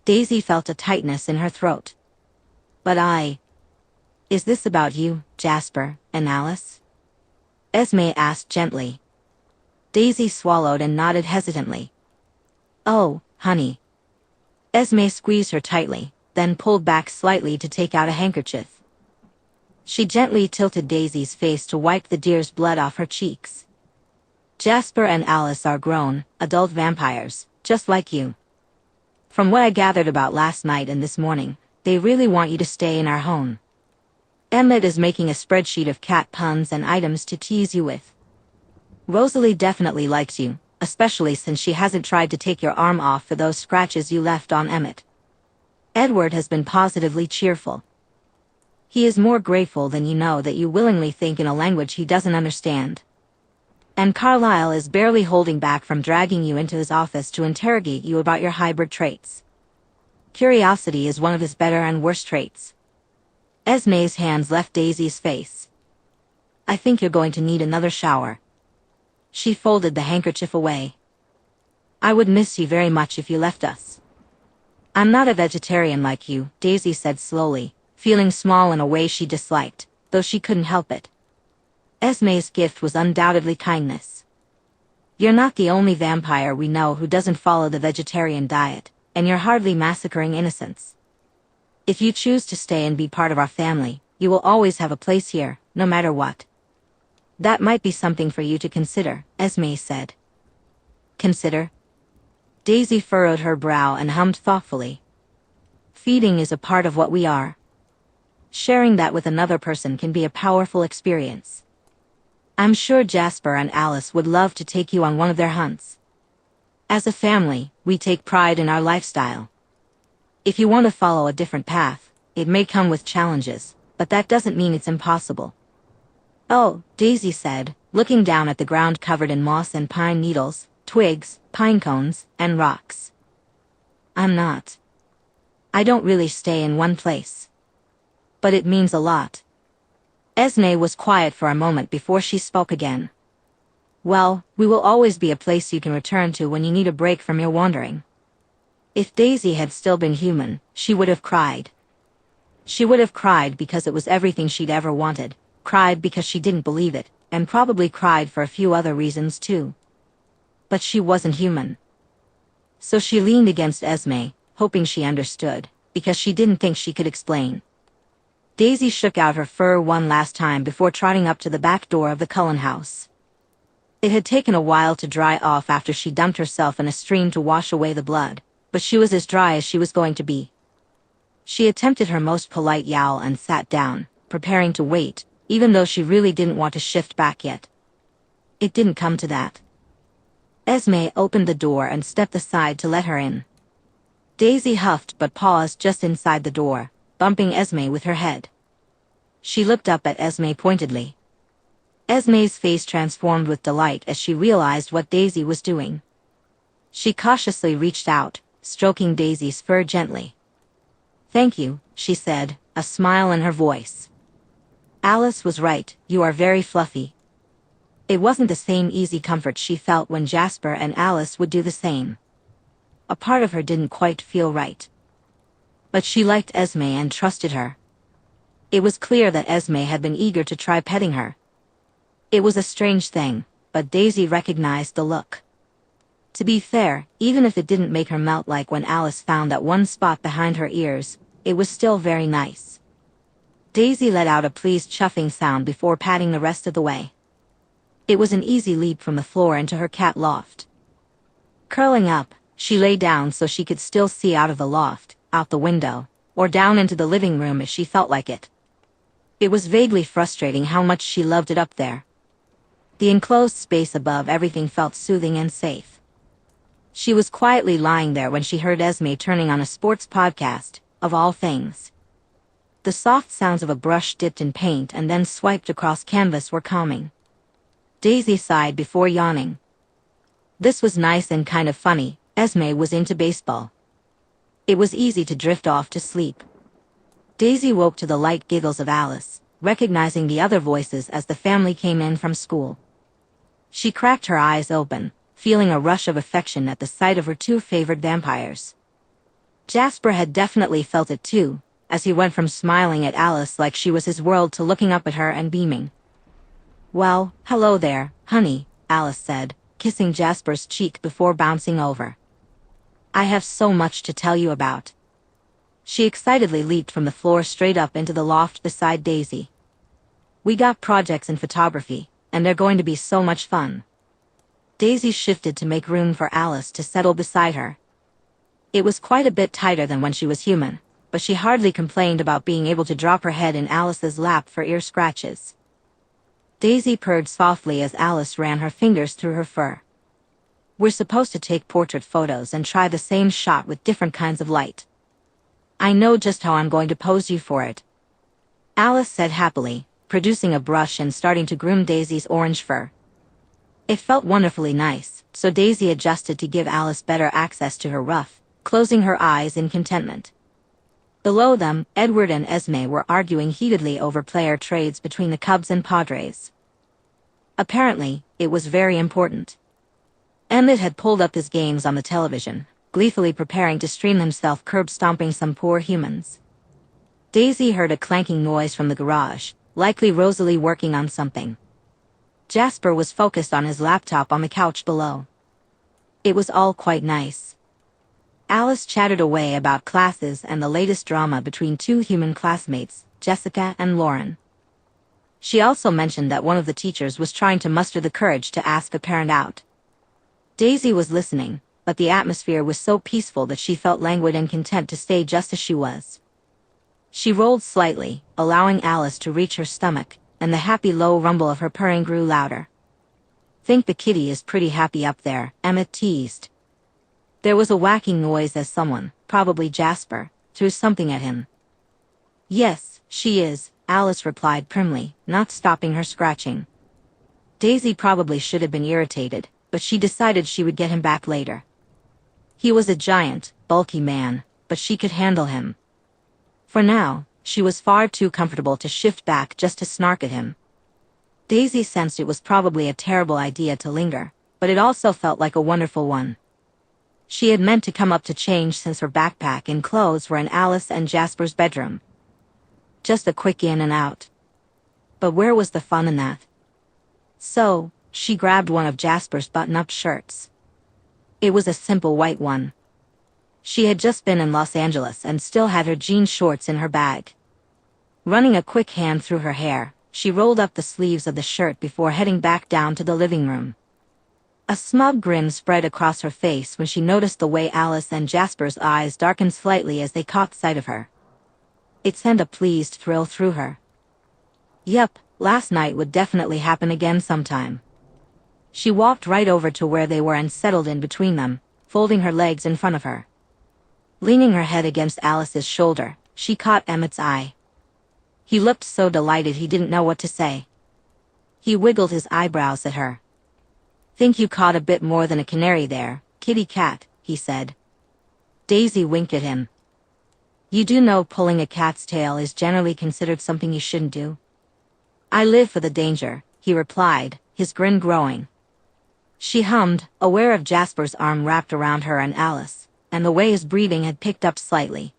Daisy felt a tightness in her throat. But Is this about you, Jasper, and Alice? Esme asked gently. Daisy swallowed and nodded hesitantly. Oh, honey. Esme squeezed her tightly, then pulled back slightly to take out a handkerchief. She gently tilted Daisy's face to wipe the deer's blood off her cheeks. Jasper and Alice are grown, adult vampires, just like you. From what I gathered about last night and this morning, they really want you to stay in our home. Emmett is making a spreadsheet of cat puns and items to tease you with. Rosalie definitely likes you, especially since she hasn't tried to take your arm off for those scratches you left on Emmett. Edward has been positively cheerful. He is more grateful than you know that you willingly think in a language he doesn't understand. And Carlyle is barely holding back from dragging you into his office to interrogate you about your hybrid traits. Curiosity is one of his better and worse traits. Esme's hands left Daisy's face. I think you're going to need another shower. She folded the handkerchief away. I would miss you very much if you left us. I'm not a vegetarian like you, Daisy said slowly, feeling small in a way she disliked, though she couldn't help it. Esme's gift was undoubtedly kindness. You're not the only vampire we know who doesn't follow the vegetarian diet, and you're hardly massacring innocents. If you choose to stay and be part of our family, you will always have a place here, no matter what. That might be something for you to consider, Esme said. Consider? Daisy furrowed her brow and hummed thoughtfully. Feeding is a part of what we are. Sharing that with another person can be a powerful experience. I'm sure Jasper and Alice would love to take you on one of their hunts. As a family, we take pride in our lifestyle. If you want to follow a different path, it may come with challenges, but that doesn't mean it's impossible. Oh, Daisy said, looking down at the ground covered in moss and pine needles, twigs, pine cones, and rocks. I'm not. I don't really stay in one place. But it means a lot. Esme was quiet for a moment before she spoke again. Well, we will always be a place you can return to when you need a break from your wandering. If Daisy had still been human, she would have cried. She would have cried because it was everything she'd ever wanted, cried because she didn't believe it, and probably cried for a few other reasons too. But she wasn't human. So she leaned against Esme, hoping she understood, because she didn't think she could explain. Daisy shook out her fur one last time before trotting up to the back door of the Cullen house. It had taken a while to dry off after she dumped herself in a stream to wash away the blood, but she was as dry as she was going to be. She attempted her most polite yowl and sat down, preparing to wait, even though she really didn't want to shift back yet. It didn't come to that. Esme opened the door and stepped aside to let her in. Daisy huffed but paused just inside the door, bumping Esme with her head. She looked up at Esme pointedly. Esme's face transformed with delight as she realized what Daisy was doing. She cautiously reached out, stroking Daisy's fur gently. "Thank you," she said, a smile in her voice. "Alice was right, you are very fluffy." It wasn't the same easy comfort she felt when Jasper and Alice would do the same. A part of her didn't quite feel right. But she liked Esme and trusted her. It was clear that Esme had been eager to try petting her. It was a strange thing, but Daisy recognized the look. To be fair, even if it didn't make her melt like when Alice found that one spot behind her ears, it was still very nice. Daisy let out a pleased chuffing sound before patting the rest of the way. It was an easy leap from the floor into her cat loft. Curling up, she lay down so she could still see out of the loft, out the window, or down into the living room if she felt like it. It was vaguely frustrating how much she loved it up there. The enclosed space above everything felt soothing and safe. She was quietly lying there when she heard Esme turning on a sports podcast, of all things. The soft sounds of a brush dipped in paint and then swiped across canvas were calming. Daisy sighed before yawning. This was nice and kind of funny. Esme was into baseball. It was easy to drift off to sleep. Daisy woke to the light giggles of Alice, recognizing the other voices as the family came in from school. She cracked her eyes open, feeling a rush of affection at the sight of her two favorite vampires. Jasper had definitely felt it too, as he went from smiling at Alice like she was his world to looking up at her and beaming. "Well, hello there, honey," Alice said, kissing Jasper's cheek before bouncing over. "I have so much to tell you about." She excitedly leaped from the floor straight up into the loft beside Daisy. "We got projects in photography, and they're going to be so much fun." Daisy shifted to make room for Alice to settle beside her. It was quite a bit tighter than when she was human, but she hardly complained about being able to drop her head in Alice's lap for ear scratches. Daisy purred softly as Alice ran her fingers through her fur. "We're supposed to take portrait photos and try the same shot with different kinds of light. I know just how I'm going to pose you for it," Alice said happily, producing a brush and starting to groom Daisy's orange fur. It felt wonderfully nice, so Daisy adjusted to give Alice better access to her ruff, closing her eyes in contentment. Below them, Edward and Esme were arguing heatedly over player trades between the Cubs and Padres. Apparently, it was very important. Emmett had pulled up his games on the television, gleefully preparing to stream himself curb-stomping some poor humans. Daisy heard a clanking noise from the garage, likely Rosalie working on something. Jasper was focused on his laptop on the couch below. It was all quite nice. Alice chattered away about classes and the latest drama between two human classmates, Jessica and Lauren. She also mentioned that one of the teachers was trying to muster the courage to ask a parent out. Daisy was listening, but the atmosphere was so peaceful that she felt languid and content to stay just as she was. She rolled slightly, allowing Alice to reach her stomach, and the happy low rumble of her purring grew louder. "Think the kitty is pretty happy up there," Emmett teased. There was a whacking noise as someone, probably Jasper, threw something at him. "Yes, she is," Alice replied primly, not stopping her scratching. Daisy probably should have been irritated, but she decided she would get him back later. He was a giant, bulky man, but she could handle him. For now, she was far too comfortable to shift back just to snark at him. Daisy sensed it was probably a terrible idea to linger, but it also felt like a wonderful one. She had meant to come up to change since her backpack and clothes were in Alice and Jasper's bedroom. Just a quick in and out. But where was the fun in that? So, she grabbed one of Jasper's button-up shirts. It was a simple white one. She had just been in Los Angeles and still had her jean shorts in her bag. Running a quick hand through her hair, she rolled up the sleeves of the shirt before heading back down to the living room. A smug grin spread across her face when she noticed the way Alice and Jasper's eyes darkened slightly as they caught sight of her. It sent a pleased thrill through her. Yep, last night would definitely happen again sometime. She walked right over to where they were and settled in between them, folding her legs in front of her. Leaning her head against Alice's shoulder, she caught Emmett's eye. He looked so delighted he didn't know what to say. He wiggled his eyebrows at her. Think you caught a bit more than a canary there, kitty cat, he said. Daisy winked at him. You do know pulling a cat's tail is generally considered something you shouldn't do. I live for the danger, he replied, his grin growing. She hummed, aware of Jasper's arm wrapped around her and Alice, and the way his breathing had picked up slightly.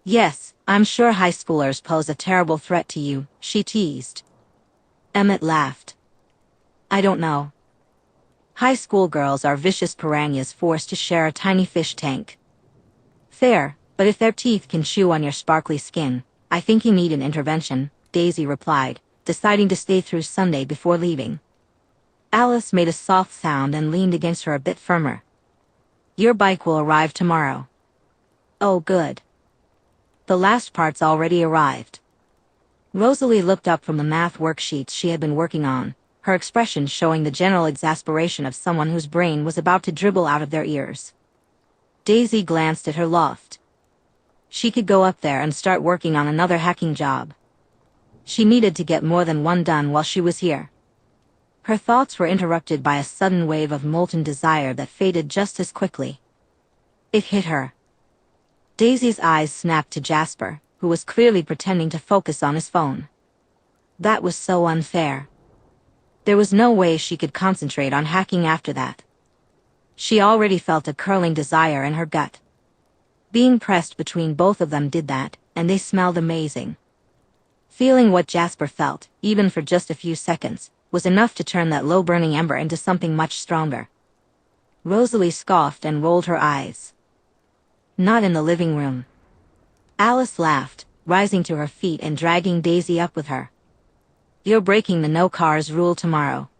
Yes, I'm sure high schoolers pose a terrible threat to you, she teased. Emmett laughed. I don't know. High school girls are vicious piranhas forced to share a tiny fish tank. Fair, but if their teeth can chew on your sparkly skin, I think you need an intervention, Daisy replied, deciding to stay through Sunday before leaving. Alice made a soft sound and leaned against her a bit firmer. Your bike will arrive tomorrow. Oh good. The last part's already arrived. Rosalie looked up from the math worksheets she had been working on, her expression showing the general exasperation of someone whose brain was about to dribble out of their ears. Daisy glanced at her loft. She could go up there and start working on another hacking job. She needed to get more than one done while she was here. Her thoughts were interrupted by a sudden wave of molten desire that faded just as quickly. It hit her. Daisy's eyes snapped to Jasper, who was clearly pretending to focus on his phone. That was so unfair. There was no way she could concentrate on hacking after that. She already felt a curling desire in her gut. Being pressed between both of them did that, and they smelled amazing. Feeling what Jasper felt, even for just a few seconds, was enough to turn that low-burning ember into something much stronger. Rosalie scoffed and rolled her eyes. Not in the living room. Alice laughed, rising to her feet and dragging Daisy up with her. You're breaking the no cars rule tomorrow.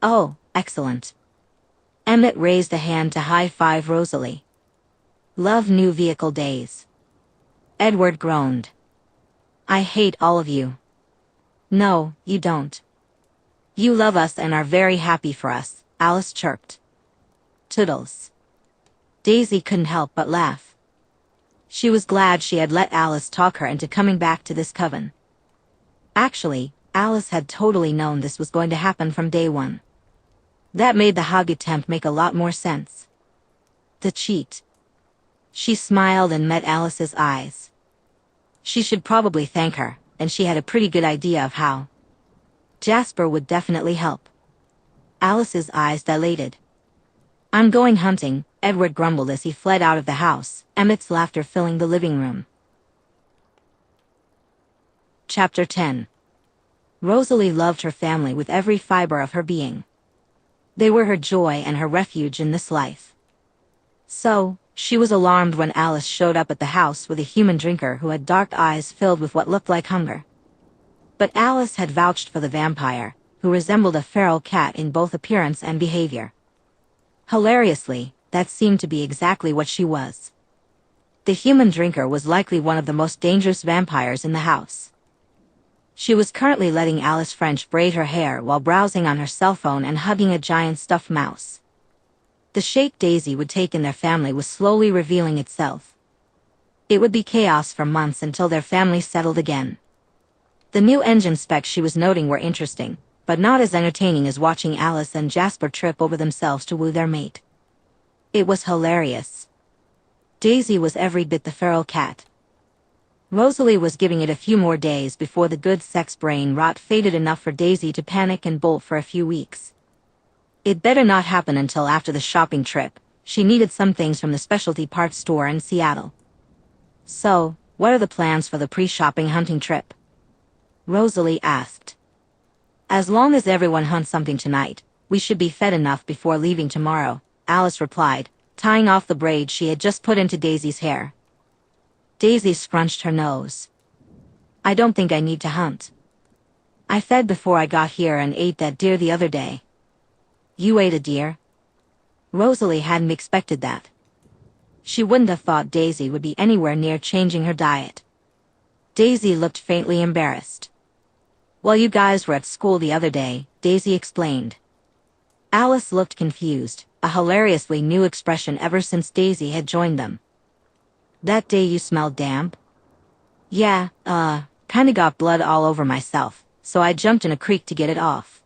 Oh, excellent. Emmett raised a hand to high-five Rosalie. Love new vehicle days. Edward groaned. I hate all of you. No, you don't. You love us and are very happy for us, Alice chirped. Toodles. Daisy couldn't help but laugh. She was glad she had let Alice talk her into coming back to this coven. Actually, Alice had totally known this was going to happen from day one. That made the hug attempt make a lot more sense. The cheat. She smiled and met Alice's eyes. She should probably thank her, and she had a pretty good idea of how. Jasper would definitely help. Alice's eyes dilated. I'm going hunting, Edward grumbled as he fled out of the house, Emmett's laughter filling the living room. Chapter 10. Rosalie loved her family with every fiber of her being. They were her joy and her refuge in this life. So, she was alarmed when Alice showed up at the house with a human drinker who had dark eyes filled with what looked like hunger. But Alice had vouched for the vampire, who resembled a feral cat in both appearance and behavior. Hilariously, that seemed to be exactly what she was. The human drinker was likely one of the most dangerous vampires in the house. She was currently letting Alice French braid her hair while browsing on her cell phone and hugging a giant stuffed mouse. The shape Daisy would take in their family was slowly revealing itself. It would be chaos for months until their family settled again. The new engine specs she was noting were interesting, but not as entertaining as watching Alice and Jasper trip over themselves to woo their mate. It was hilarious. Daisy was every bit the feral cat. Rosalie was giving it a few more days before the good sex brain rot faded enough for Daisy to panic and bolt for a few weeks. It better not happen until after the shopping trip. She needed some things from the specialty parts store in Seattle. So, what are the plans for the pre-shopping hunting trip? Rosalie asked. As long as everyone hunts something tonight, we should be fed enough before leaving tomorrow, Alice replied, tying off the braid she had just put into Daisy's hair. Daisy scrunched her nose. I don't think I need to hunt. I fed before I got here and ate that deer the other day. You ate a deer? Rosalie hadn't expected that. She wouldn't have thought Daisy would be anywhere near changing her diet. Daisy looked faintly embarrassed. While you guys were at school the other day, Daisy explained. Alice looked confused, a hilariously new expression ever since Daisy had joined them. That day you smelled damp? Yeah, kinda got blood all over myself, so I jumped in a creek to get it off.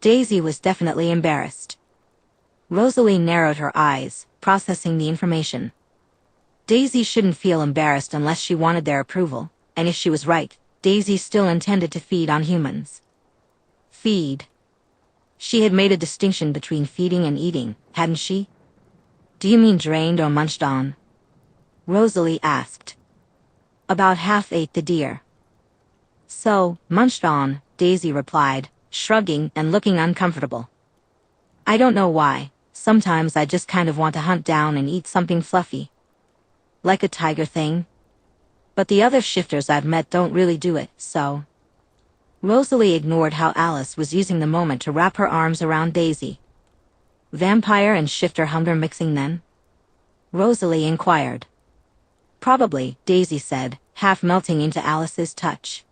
Daisy was definitely embarrassed. Rosalie narrowed her eyes, processing the information. Daisy shouldn't feel embarrassed unless she wanted their approval, and if she was right, Daisy still intended to feed on humans. Feed. She had made a distinction between feeding and eating, hadn't she? Do you mean drained or munched on? Rosalie asked. About half ate the deer. So, munched on, Daisy replied, shrugging and looking uncomfortable. I don't know why, sometimes I just kind of want to hunt down and eat something fluffy. Like a tiger thing. But the other shifters I've met don't really do it, so. Rosalie ignored how Alice was using the moment to wrap her arms around Daisy. Vampire and shifter hunger mixing then? Rosalie inquired. Probably, Daisy said, half melting into Alice's touch.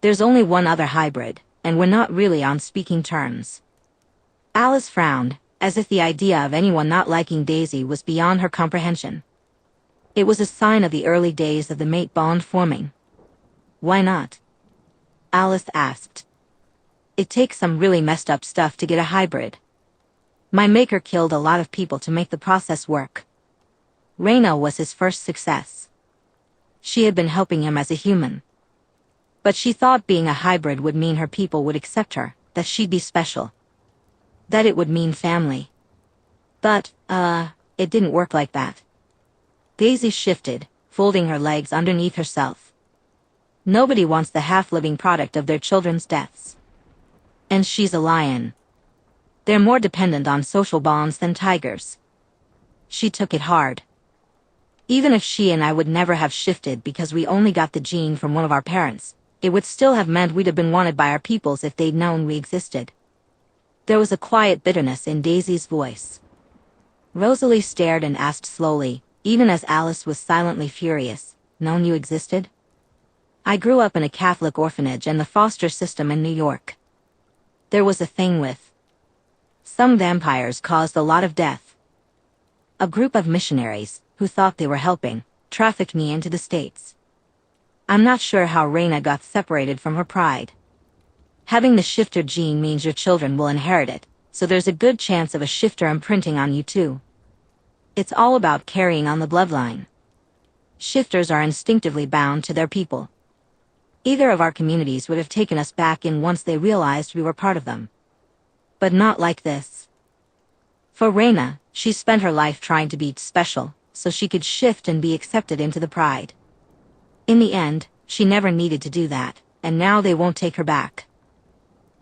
There's only one other hybrid, and we're not really on speaking terms. Alice frowned, as if the idea of anyone not liking Daisy was beyond her comprehension. It was a sign of the early days of the mate bond forming. Why not? Alice asked. It takes some really messed up stuff to get a hybrid. My maker killed a lot of people to make the process work. Reyna was his first success. She had been helping him as a human. But she thought being a hybrid would mean her people would accept her, that she'd be special. That it would mean family. But, it didn't work like that. Daisy shifted, folding her legs underneath herself. Nobody wants the half-living product of their children's deaths. And she's a lion. They're more dependent on social bonds than tigers. She took it hard. Even if she and I would never have shifted because we only got the gene from one of our parents, it would still have meant we'd have been wanted by our peoples if they'd known we existed. There was a quiet bitterness in Daisy's voice. Rosalie stared and asked slowly, even as Alice was silently furious, known you existed? I grew up in a Catholic orphanage and the foster system in New York. There was a thing with. Some vampires caused a lot of death. A group of missionaries, who thought they were helping, trafficked me into the States. I'm not sure how Reyna got separated from her pride. Having the shifter gene means your children will inherit it, so there's a good chance of a shifter imprinting on you too. It's all about carrying on the bloodline. Shifters are instinctively bound to their people. Either of our communities would have taken us back in once they realized we were part of them. But not like this. For Reyna, she spent her life trying to be special, so she could shift and be accepted into the pride. In the end, she never needed to do that, and now they won't take her back.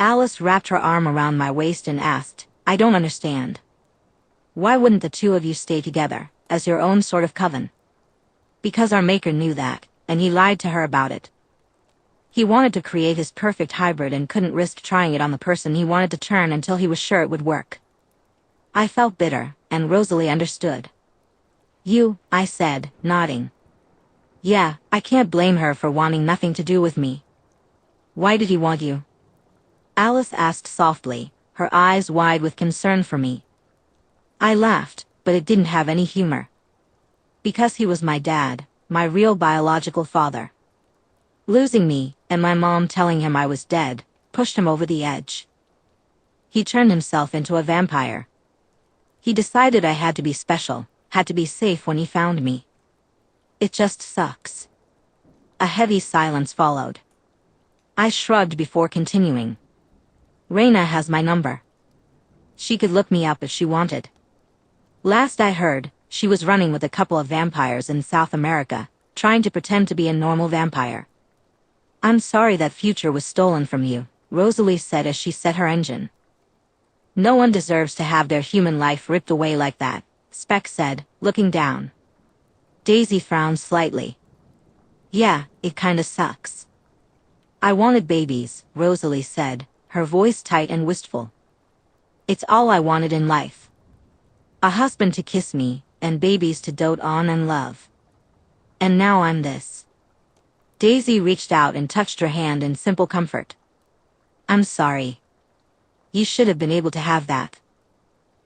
Alice wrapped her arm around my waist and asked, I don't understand. Why wouldn't the two of you stay together, as your own sort of coven? Because our maker knew that, and he lied to her about it. He wanted to create his perfect hybrid and couldn't risk trying it on the person he wanted to turn until he was sure it would work. I felt bitter, and Rosalie understood. You, I said, nodding. Yeah, I can't blame her for wanting nothing to do with me. Why did he want you? Alice asked softly, her eyes wide with concern for me. I laughed, but it didn't have any humor. Because he was my dad, my real biological father. Losing me, and my mom telling him I was dead, pushed him over the edge. He turned himself into a vampire. He decided I had to be special, had to be safe when he found me. It just sucks. A heavy silence followed. I shrugged before continuing. Reyna has my number. She could look me up if she wanted. Last I heard, she was running with a couple of vampires in South America, trying to pretend to be a normal vampire. I'm sorry that future was stolen from you, Rosalie said as she set her engine. No one deserves to have their human life ripped away like that, Speck said, looking down. Daisy frowned slightly. Yeah, it kinda sucks. I wanted babies, Rosalie said, her voice tight and wistful. It's all I wanted in life. A husband to kiss me, and babies to dote on and love. And now I'm this. Daisy reached out and touched her hand in simple comfort. I'm sorry. You should have been able to have that.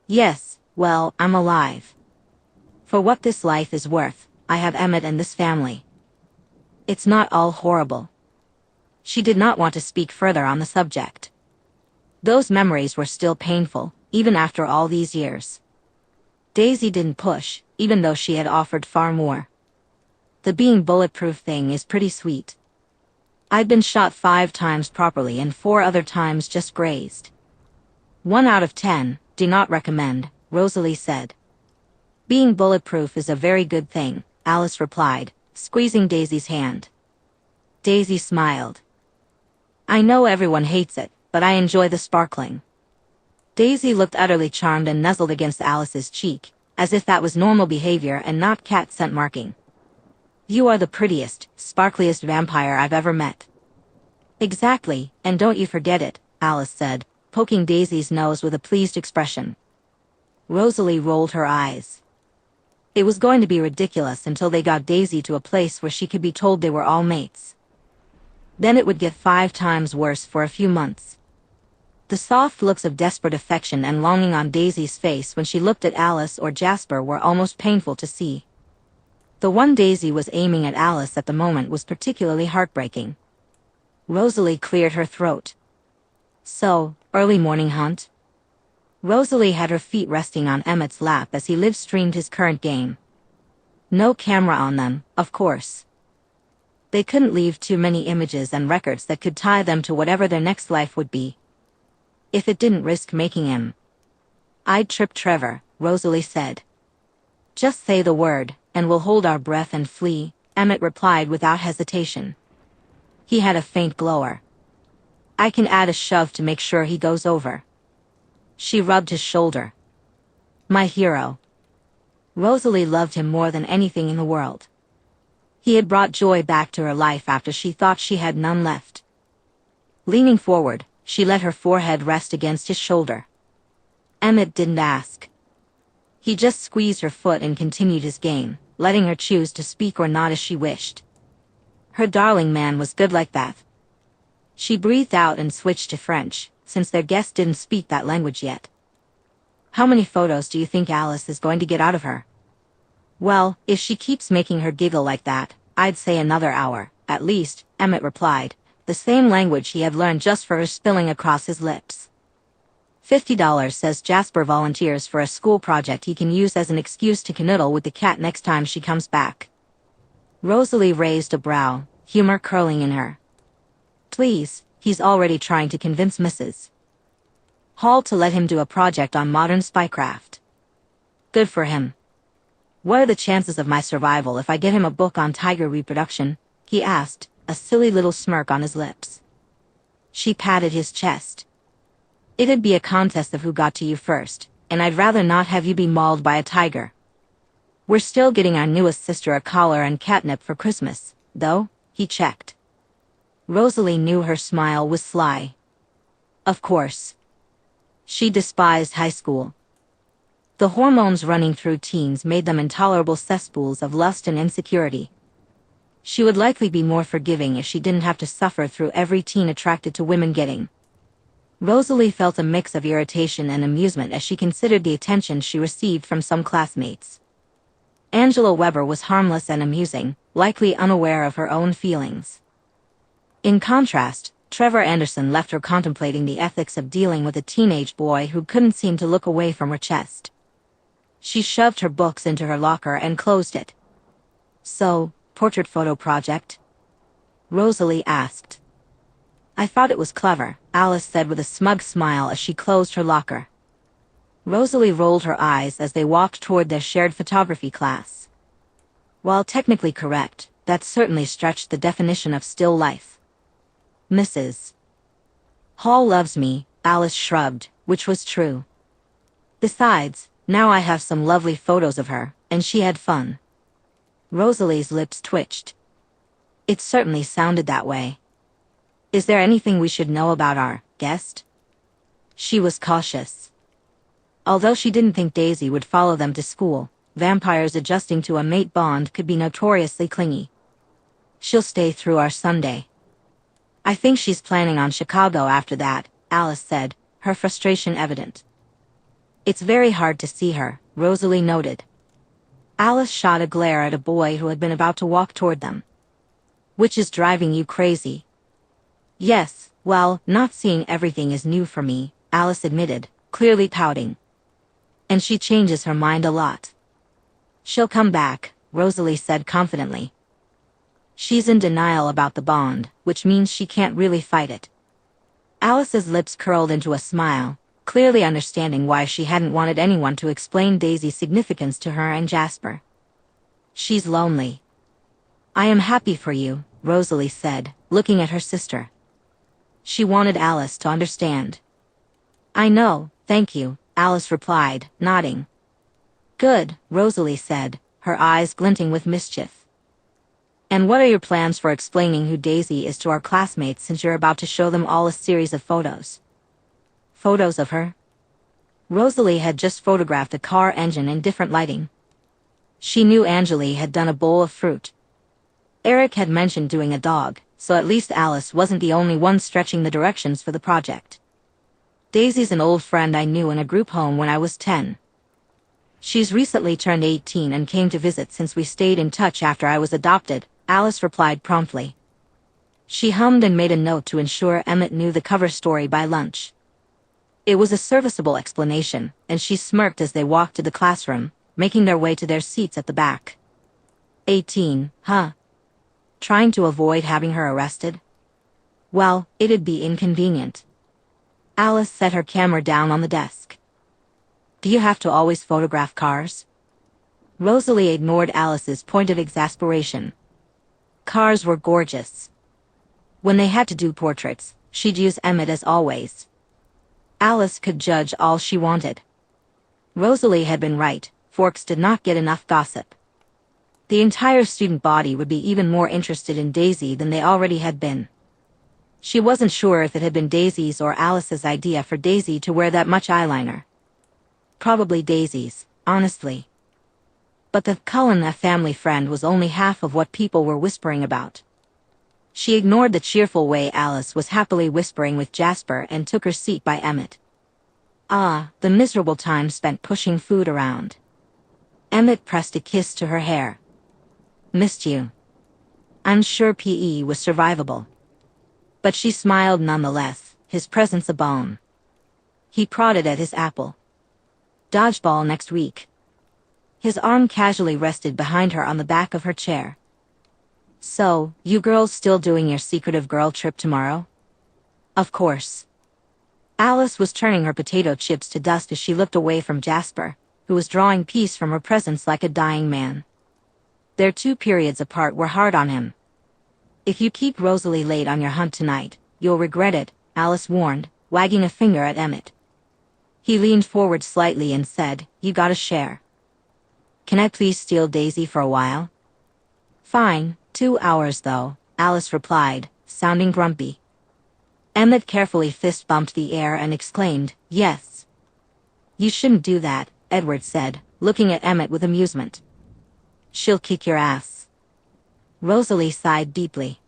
Yes, well, I'm alive. For what this life is worth, I have Emmett and this family. It's not all horrible. She did not want to speak further on the subject. Those memories were still painful, even after all these years. Daisy didn't push, even though she had offered far more. The being bulletproof thing is pretty sweet. I'd been shot 5 times properly and 4 other times just grazed. 1 out of 10, do not recommend, Rosalie said. Being bulletproof is a very good thing, Alice replied, squeezing Daisy's hand. Daisy smiled. I know everyone hates it, but I enjoy the sparkling. Daisy looked utterly charmed and nuzzled against Alice's cheek, as if that was normal behavior and not cat scent marking. You are the prettiest, sparkliest vampire I've ever met. Exactly, and don't you forget it, Alice said, poking Daisy's nose with a pleased expression. Rosalie rolled her eyes. It was going to be ridiculous until they got Daisy to a place where she could be told they were all mates. Then it would get 5 times worse for a few months. The soft looks of desperate affection and longing on Daisy's face when she looked at Alice or Jasper were almost painful to see. The one Daisy was aiming at Alice at the moment was particularly heartbreaking. Rosalie cleared her throat. So, early morning hunt? Rosalie had her feet resting on Emmett's lap as he live-streamed his current game. No camera on them, of course. They couldn't leave too many images and records that could tie them to whatever their next life would be. If it didn't risk making him. I'd trip Trevor, Rosalie said. Just say the word, and we'll hold our breath and flee, Emmett replied without hesitation. He had a faint glower. I can add a shove to make sure he goes over. She rubbed his shoulder. My hero. Rosalie loved him more than anything in the world. He had brought joy back to her life after she thought she had none left. Leaning forward, she let her forehead rest against his shoulder. Emmett didn't ask. He just squeezed her foot and continued his game, letting her choose to speak or not as she wished. Her darling man was good like that. She breathed out and switched to French, since their guest didn't speak that language yet. How many photos do you think Alice is going to get out of her? Well, if she keeps making her giggle like that, I'd say another hour, at least, Emmett replied, the same language he had learned just for her spilling across his lips. $50 says Jasper volunteers for a school project he can use as an excuse to canoodle with the cat next time she comes back. Rosalie raised a brow, humor curling in her. Please, he's already trying to convince Mrs. Hall to let him do a project on modern spycraft. Good for him. What are the chances of my survival if I get him a book on tiger reproduction? He asked, a silly little smirk on his lips. She patted his chest. It'd be a contest of who got to you first, and I'd rather not have you be mauled by a tiger. We're still getting our newest sister a collar and catnip for Christmas, though, he checked. Rosalie knew her smile was sly. Of course. She despised high school. The hormones running through teens made them intolerable cesspools of lust and insecurity. She would likely be more forgiving if she didn't have to suffer through every teen attracted to women getting. Rosalie felt a mix of irritation and amusement as she considered the attention she received from some classmates. Angela Weber was harmless and amusing, likely unaware of her own feelings. In contrast, Trevor Anderson left her contemplating the ethics of dealing with a teenage boy who couldn't seem to look away from her chest. She shoved her books into her locker and closed it. So, portrait photo project? Rosalie asked. I thought it was clever, Alice said with a smug smile as she closed her locker. Rosalie rolled her eyes as they walked toward their shared photography class. While technically correct, that certainly stretched the definition of still life. Mrs. Hall loves me, Alice shrugged, which was true. Besides, now I have some lovely photos of her, and she had fun. Rosalie's lips twitched. It certainly sounded that way. Is there anything we should know about our guest? She was cautious. Although she didn't think Daisy would follow them to school, vampires adjusting to a mate bond could be notoriously clingy. She'll stay through our Sunday. I think she's planning on Chicago after that, Alice said, her frustration evident. It's very hard to see her, Rosalie noted. Alice shot a glare at a boy who had been about to walk toward them. Which is driving you crazy? Yes, well, not seeing everything is new for me, Alice admitted, clearly pouting. And she changes her mind a lot. She'll come back, Rosalie said confidently. She's in denial about the bond, which means she can't really fight it. Alice's lips curled into a smile, clearly understanding why she hadn't wanted anyone to explain Daisy's significance to her and Jasper. She's lonely. I am happy for you, Rosalie said, looking at her sister. She wanted Alice to understand. I know, thank you, Alice replied, nodding. Good, Rosalie said, her eyes glinting with mischief. And what are your plans for explaining who Daisy is to our classmates since you're about to show them all a series of photos? Photos of her? Rosalie had just photographed a car engine in different lighting. She knew Angeli had done a bowl of fruit. Eric had mentioned doing a dog, so at least Alice wasn't the only one stretching the directions for the project. Daisy's an old friend I knew in a group home when I was 10. She's recently turned 18 and came to visit since we stayed in touch after I was adopted, Alice replied promptly. She hummed and made a note to ensure Emmett knew the cover story by lunch. It was a serviceable explanation, and she smirked as they walked to the classroom, making their way to their seats at the back. 18, huh? Trying to avoid having her arrested? Well, it'd be inconvenient. Alice set her camera down on the desk. Do you have to always photograph cars? Rosalie ignored Alice's point of exasperation. Cars were gorgeous. When they had to do portraits, she'd use Emmett as always. Alice could judge all she wanted. Rosalie had been right, Forks did not get enough gossip. The entire student body would be even more interested in Daisy than they already had been. She wasn't sure if it had been Daisy's or Alice's idea for Daisy to wear that much eyeliner. Probably Daisy's, honestly. But the Cullens family friend was only half of what people were whispering about. She ignored the cheerful way Alice was happily whispering with Jasper and took her seat by Emmett. Ah, the miserable time spent pushing food around. Emmett pressed a kiss to her hair. Missed you. I'm sure PE was survivable. But she smiled nonetheless, his presence a balm. He prodded at his apple. Dodgeball next week. His arm casually rested behind her on the back of her chair. So, you girls still doing your secretive girl trip tomorrow? Of course. Alice was turning her potato chips to dust as she looked away from Jasper, who was drawing peace from her presence like a dying man. Their 2 periods apart were hard on him. If you keep Rosalie late on your hunt tonight, you'll regret it, Alice warned, wagging a finger at Emmett. He leaned forward slightly and said, You gotta share. Can I please steal Daisy for a while? Fine, 2 hours though, Alice replied, sounding grumpy. Emmett carefully fist-bumped the air and exclaimed, Yes. You shouldn't do that, Edward said, looking at Emmett with amusement. She'll kick your ass. Rosalie sighed deeply.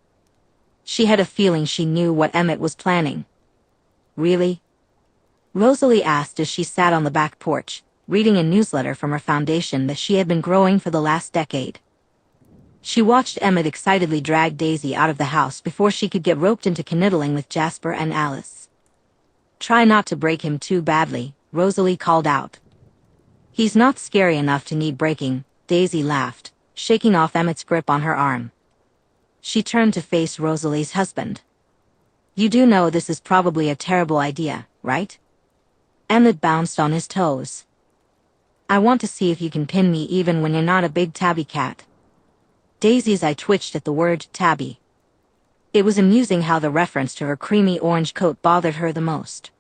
She had a feeling she knew what Emmett was planning. Really? Rosalie asked as she sat on the back porch, reading a newsletter from her foundation that she had been growing for the last decade. She watched Emmett excitedly drag Daisy out of the house before she could get roped into canoodling with Jasper and Alice. Try not to break him too badly, Rosalie called out. He's not scary enough to need breaking, Daisy laughed, shaking off Emmett's grip on her arm. She turned to face Rosalie's husband. You do know this is probably a terrible idea, right? Emmett bounced on his toes. I want to see if you can pin me even when you're not a big tabby cat. Daisy's eye twitched at the word tabby. It was amusing how the reference to her creamy orange coat bothered her the most.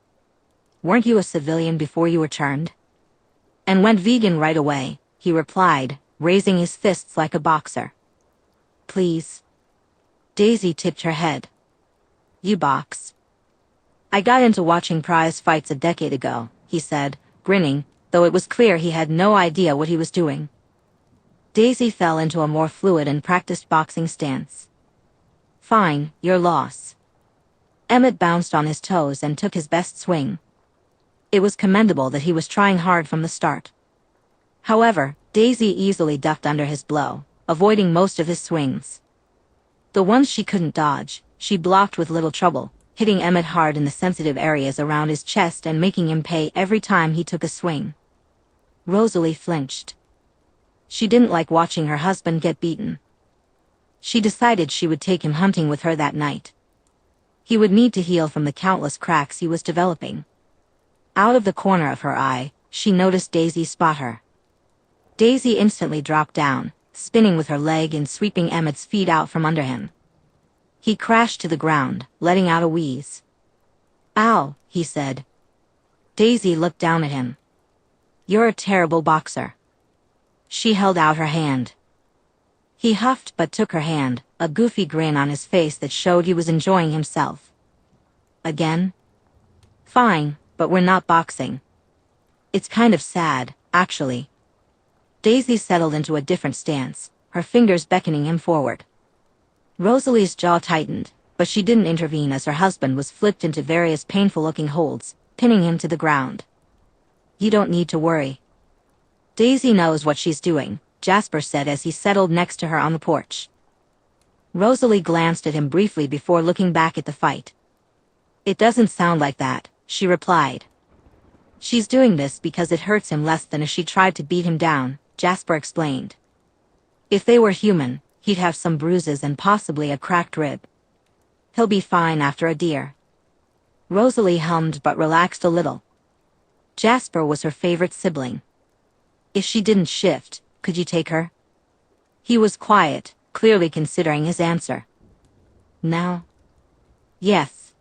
Weren't you a civilian before you were turned? And went vegan right away, he replied, raising his fists like a boxer. Please. Daisy tipped her head. You box. I got into watching prize fights a decade ago, he said, grinning, though it was clear he had no idea what he was doing. Daisy fell into a more fluid and practiced boxing stance. Fine, your loss. Emmett bounced on his toes and took his best swing. It was commendable that he was trying hard from the start. However, Daisy easily ducked under his blow, avoiding most of his swings. The ones she couldn't dodge, she blocked with little trouble, hitting Emmett hard in the sensitive areas around his chest and making him pay every time he took a swing. Rosalie flinched. She didn't like watching her husband get beaten. She decided she would take him hunting with her that night. He would need to heal from the countless cracks he was developing. Out of the corner of her eye, she noticed Daisy spot her. Daisy instantly dropped down, spinning with her leg and sweeping Emmett's feet out from under him. He crashed to the ground, letting out a wheeze. "Ow," he said. Daisy looked down at him. "You're a terrible boxer." She held out her hand. He huffed but took her hand, a goofy grin on his face that showed he was enjoying himself. "Again?" "Fine, but we're not boxing. It's kind of sad, actually." Daisy settled into a different stance, her fingers beckoning him forward. Rosalie's jaw tightened, but she didn't intervene as her husband was flipped into various painful-looking holds, pinning him to the ground. "You don't need to worry. Daisy knows what she's doing," Jasper said as he settled next to her on the porch. Rosalie glanced at him briefly before looking back at the fight. "It doesn't sound like that," she replied. "She's doing this because it hurts him less than if she tried to beat him down," Jasper explained. "If they were human, he'd have some bruises and possibly a cracked rib. He'll be fine after a deer." Rosalie hummed but relaxed a little. Jasper was her favorite sibling. "If she didn't shift, could you take her?" He was quiet, clearly considering his answer. "Now?" "Yes.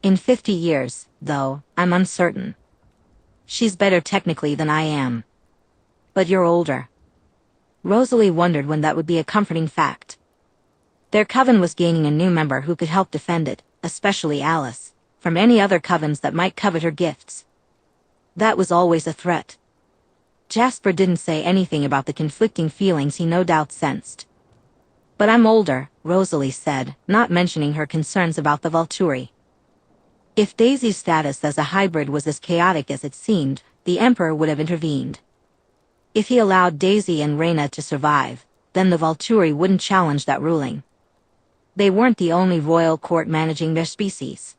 In 50 years, though, I'm uncertain. She's better technically than I am. But you're older." Rosalie wondered when that would be a comforting fact. Their coven was gaining a new member who could help defend it, especially Alice, from any other covens that might covet her gifts. That was always a threat. Jasper didn't say anything about the conflicting feelings he no doubt sensed. "But I'm older," Rosalie said, not mentioning her concerns about the Volturi. If Daisy's status as a hybrid was as chaotic as it seemed, the Emperor would have intervened. If he allowed Daisy and Reyna to survive, then the Volturi wouldn't challenge that ruling. They weren't the only royal court managing their species.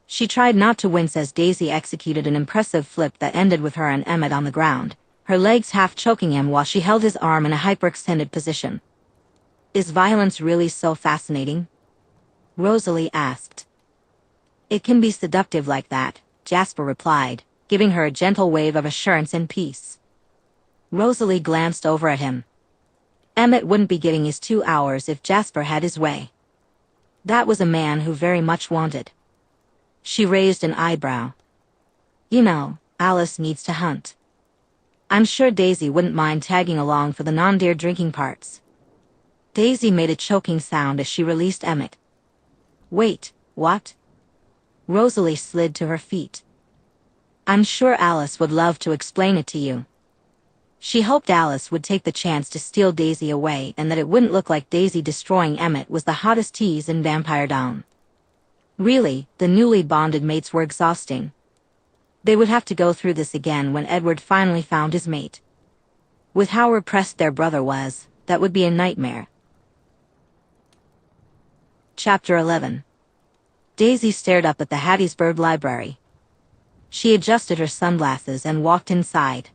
She tried not to wince as Daisy executed an impressive flip that ended with her and Emmett on the ground, her legs half choking him while she held his arm in a hyperextended position. "Is violence really so fascinating?" Rosalie asked. "It can be seductive like that," Jasper replied, giving her a gentle wave of assurance and peace. Rosalie glanced over at him. Emmett wouldn't be getting his 2 hours if Jasper had his way. That was a man who very much wanted. She raised an eyebrow. "You know, Alice needs to hunt. I'm sure Daisy wouldn't mind tagging along for the non-deer drinking parts." Daisy made a choking sound as she released Emmett. "Wait, what?" Rosalie slid to her feet. "I'm sure Alice would love to explain it to you." She hoped Alice would take the chance to steal Daisy away and that it wouldn't look like Daisy destroying Emmett was the hottest tease in Vampire Down. Really, the newly bonded mates were exhausting. They would have to go through this again when Edward finally found his mate. With how repressed their brother was, that would be a nightmare. Chapter 11. Daisy stared up at the Hattiesburg Library. She adjusted her sunglasses and walked inside.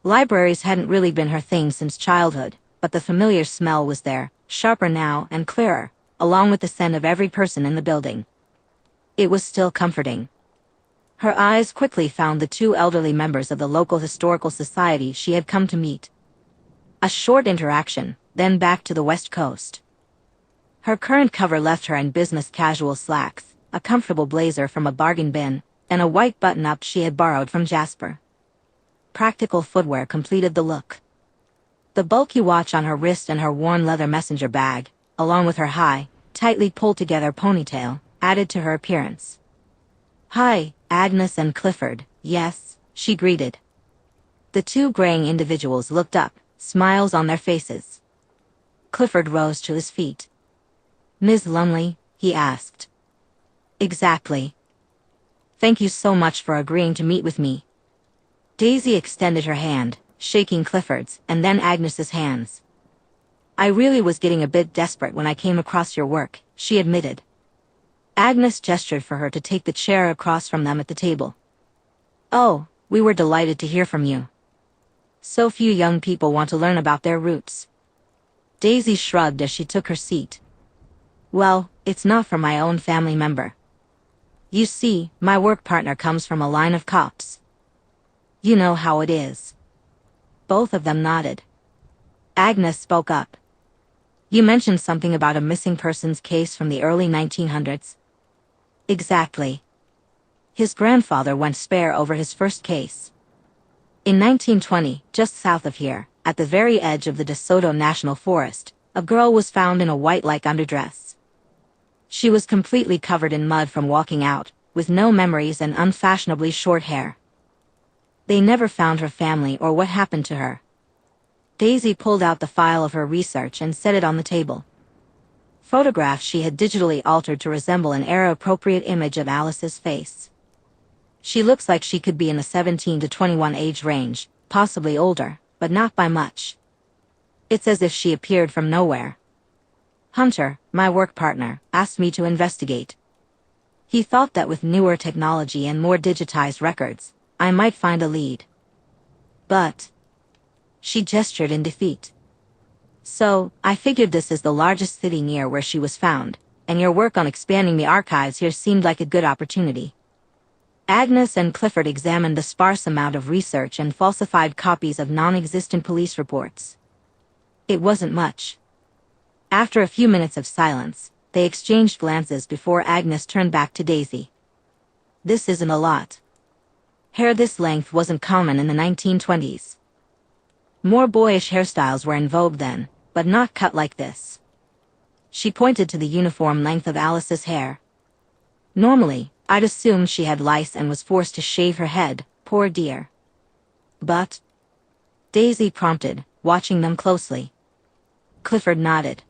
Libraries hadn't really been her thing since childhood, but the familiar smell was there, sharper now and clearer, along with the scent of every person in the building. It was still comforting. Her eyes quickly found the 2 elderly members of the local historical society she had come to meet. A short interaction, then back to the West Coast. Her current cover left her in business casual slacks, a comfortable blazer from a bargain bin, and a white button-up she had borrowed from Jasper. Practical footwear completed the look. The bulky watch on her wrist and her worn leather messenger bag, along with her high, tightly pulled-together ponytail, added to her appearance. "Hi, Agnes and Clifford," "Yes," she greeted. The 2 graying individuals looked up, smiles on their faces. Clifford rose to his feet. "Ms. Lumley?" he asked. "Exactly. Thank you so much for agreeing to meet with me." Daisy extended her hand, shaking Clifford's and then Agnes's hands. "I really was getting a bit desperate when I came across your work," she admitted. Agnes gestured for her to take the chair across from them at the table. "Oh, we were delighted to hear from you. So few young people want to learn about their roots." Daisy shrugged as she took her seat. "Well, it's not from my own family member. You see, my work partner comes from a line of cops. You know how it is." Both of them nodded. Agnes spoke up. "You mentioned something about a missing persons case from the early 1900s. Exactly. His grandfather went spare over his first case. In 1920, just south of here, at the very edge of the De Soto National Forest, a girl was found in a white-like underdress. She was completely covered in mud from walking out, with no memories and unfashionably short hair. They never found her family or what happened to her." Daisy pulled out the file of her research and set it on the table. Photographs she had digitally altered to resemble an era-appropriate image of Alice's face. "She looks like she could be in the 17 to 21 age range, possibly older, but not by much. It's as if she appeared from nowhere. Hunter, my work partner, asked me to investigate. He thought that with newer technology and more digitized records, I might find a lead. But..." She gestured in defeat. "So, I figured this is the largest city near where she was found, and your work on expanding the archives here seemed like a good opportunity." Agnes and Clifford examined the sparse amount of research and falsified copies of non-existent police reports. It wasn't much. After a few minutes of silence, they exchanged glances before Agnes turned back to Daisy. "This isn't a lot. Hair this length wasn't common in the 1920s. More boyish hairstyles were in vogue then, but not cut like this." She pointed to the uniform length of Alice's hair. "Normally, I'd assumed she had lice and was forced to shave her head, poor dear." "But?" Daisy prompted, watching them closely. Clifford nodded.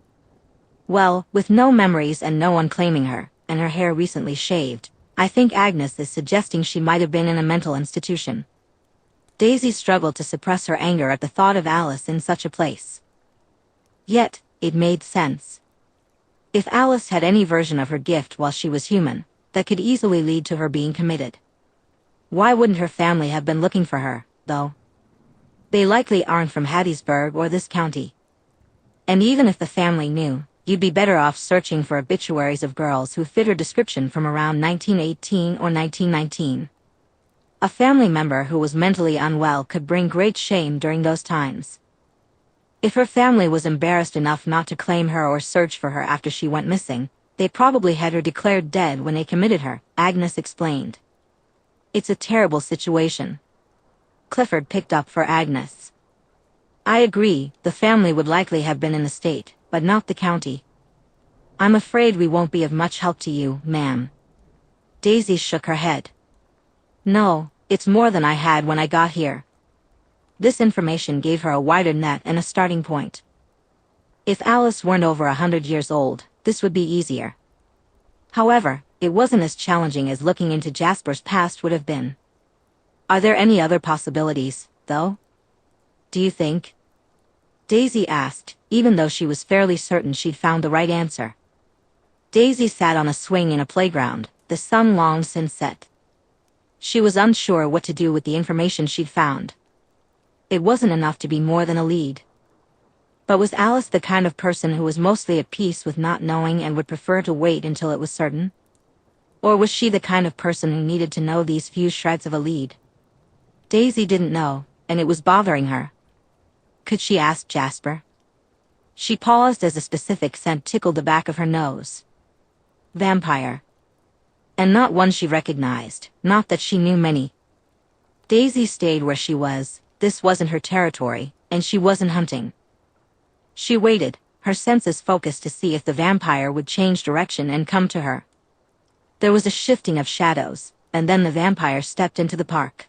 "Well, with no memories and no one claiming her, and her hair recently shaved, I think Agnes is suggesting she might have been in a mental institution." Daisy struggled to suppress her anger at the thought of Alice in such a place. Yet, it made sense. If Alice had any version of her gift while she was human, that could easily lead to her being committed. Why wouldn't her family have been looking for her, though? They likely aren't from Hattiesburg or this county. And even if the family knew, you'd be better off searching for obituaries of girls who fit her description from around 1918 or 1919. A family member who was mentally unwell could bring great shame during those times. If her family was embarrassed enough not to claim her or search for her after she went missing, they probably had her declared dead when they committed her, Agnes explained. "It's a terrible situation." Clifford picked up for Agnes. "I agree, the family would likely have been in the state, but not the county. I'm afraid we won't be of much help to you, ma'am." Daisy shook her head. "No, it's more than I had when I got here." This information gave her a wider net and a starting point. If Alice weren't over 100 years old, this would be easier. However, it wasn't as challenging as looking into Jasper's past would have been. "Are there any other possibilities, though? Do you think?" Daisy asked, even though she was fairly certain she'd found the right answer. Daisy sat on a swing in a playground, the sun long since set. She was unsure what to do with the information she'd found. It wasn't enough to be more than a lead. But was Alice the kind of person who was mostly at peace with not knowing and would prefer to wait until it was certain? Or was she the kind of person who needed to know these few shreds of a lead? Daisy didn't know, and it was bothering her. Could she ask Jasper? She paused as a specific scent tickled the back of her nose. Vampire. And not one she recognized, not that she knew many. Daisy stayed where she was. This wasn't her territory, and she wasn't hunting. She waited, her senses focused to see if the vampire would change direction and come to her. There was a shifting of shadows, and then the vampire stepped into the park.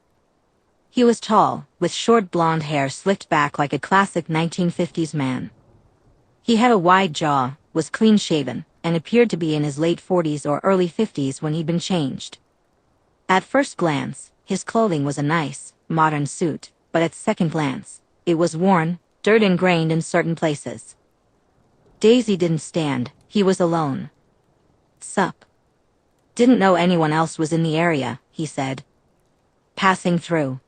He was tall, with short blonde hair slicked back like a classic 1950s man. He had a wide jaw, was clean-shaven, and appeared to be in his late 40s or early 50s when he'd been changed. At first glance, his clothing was a nice, modern suit, but at second glance, it was worn, dirt ingrained in certain places. Daisy didn't stand, he was alone. "Sup. Didn't know anyone else was in the area," he said. "Passing through.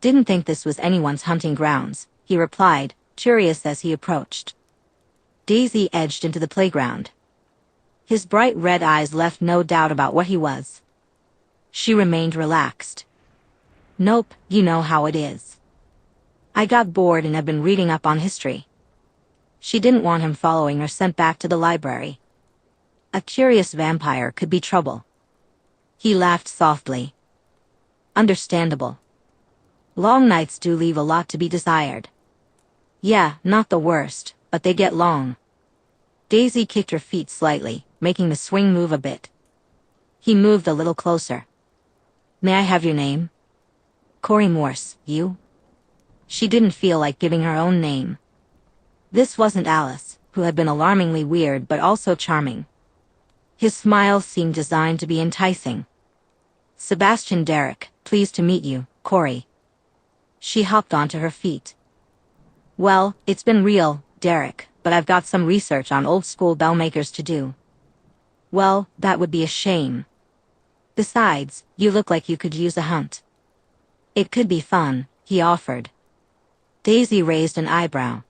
Didn't think this was anyone's hunting grounds," he replied, curious as he approached. Daisy edged into the playground. His bright red eyes left no doubt about what he was. She remained relaxed. "Nope, you know how it is. I got bored and have been reading up on history." She didn't want him following her sent back to the library. A curious vampire could be trouble. He laughed softly. "Understandable. Long nights do leave a lot to be desired." "Yeah, not the worst, but they get long." Daisy kicked her feet slightly, making the swing move a bit. He moved a little closer. "May I have your name?" "Corey Morse, you?" She didn't feel like giving her own name. This wasn't Alice, who had been alarmingly weird but also charming. His smile seemed designed to be enticing. "Sebastian Derrick, pleased to meet you, Corey." She hopped onto her feet. "Well, it's been real, Derrick, but I've got some research on old-school bell makers to do." "Well, that would be a shame. Besides, you look like you could use a hunt." "It could be fun," he offered. Daisy raised an eyebrow.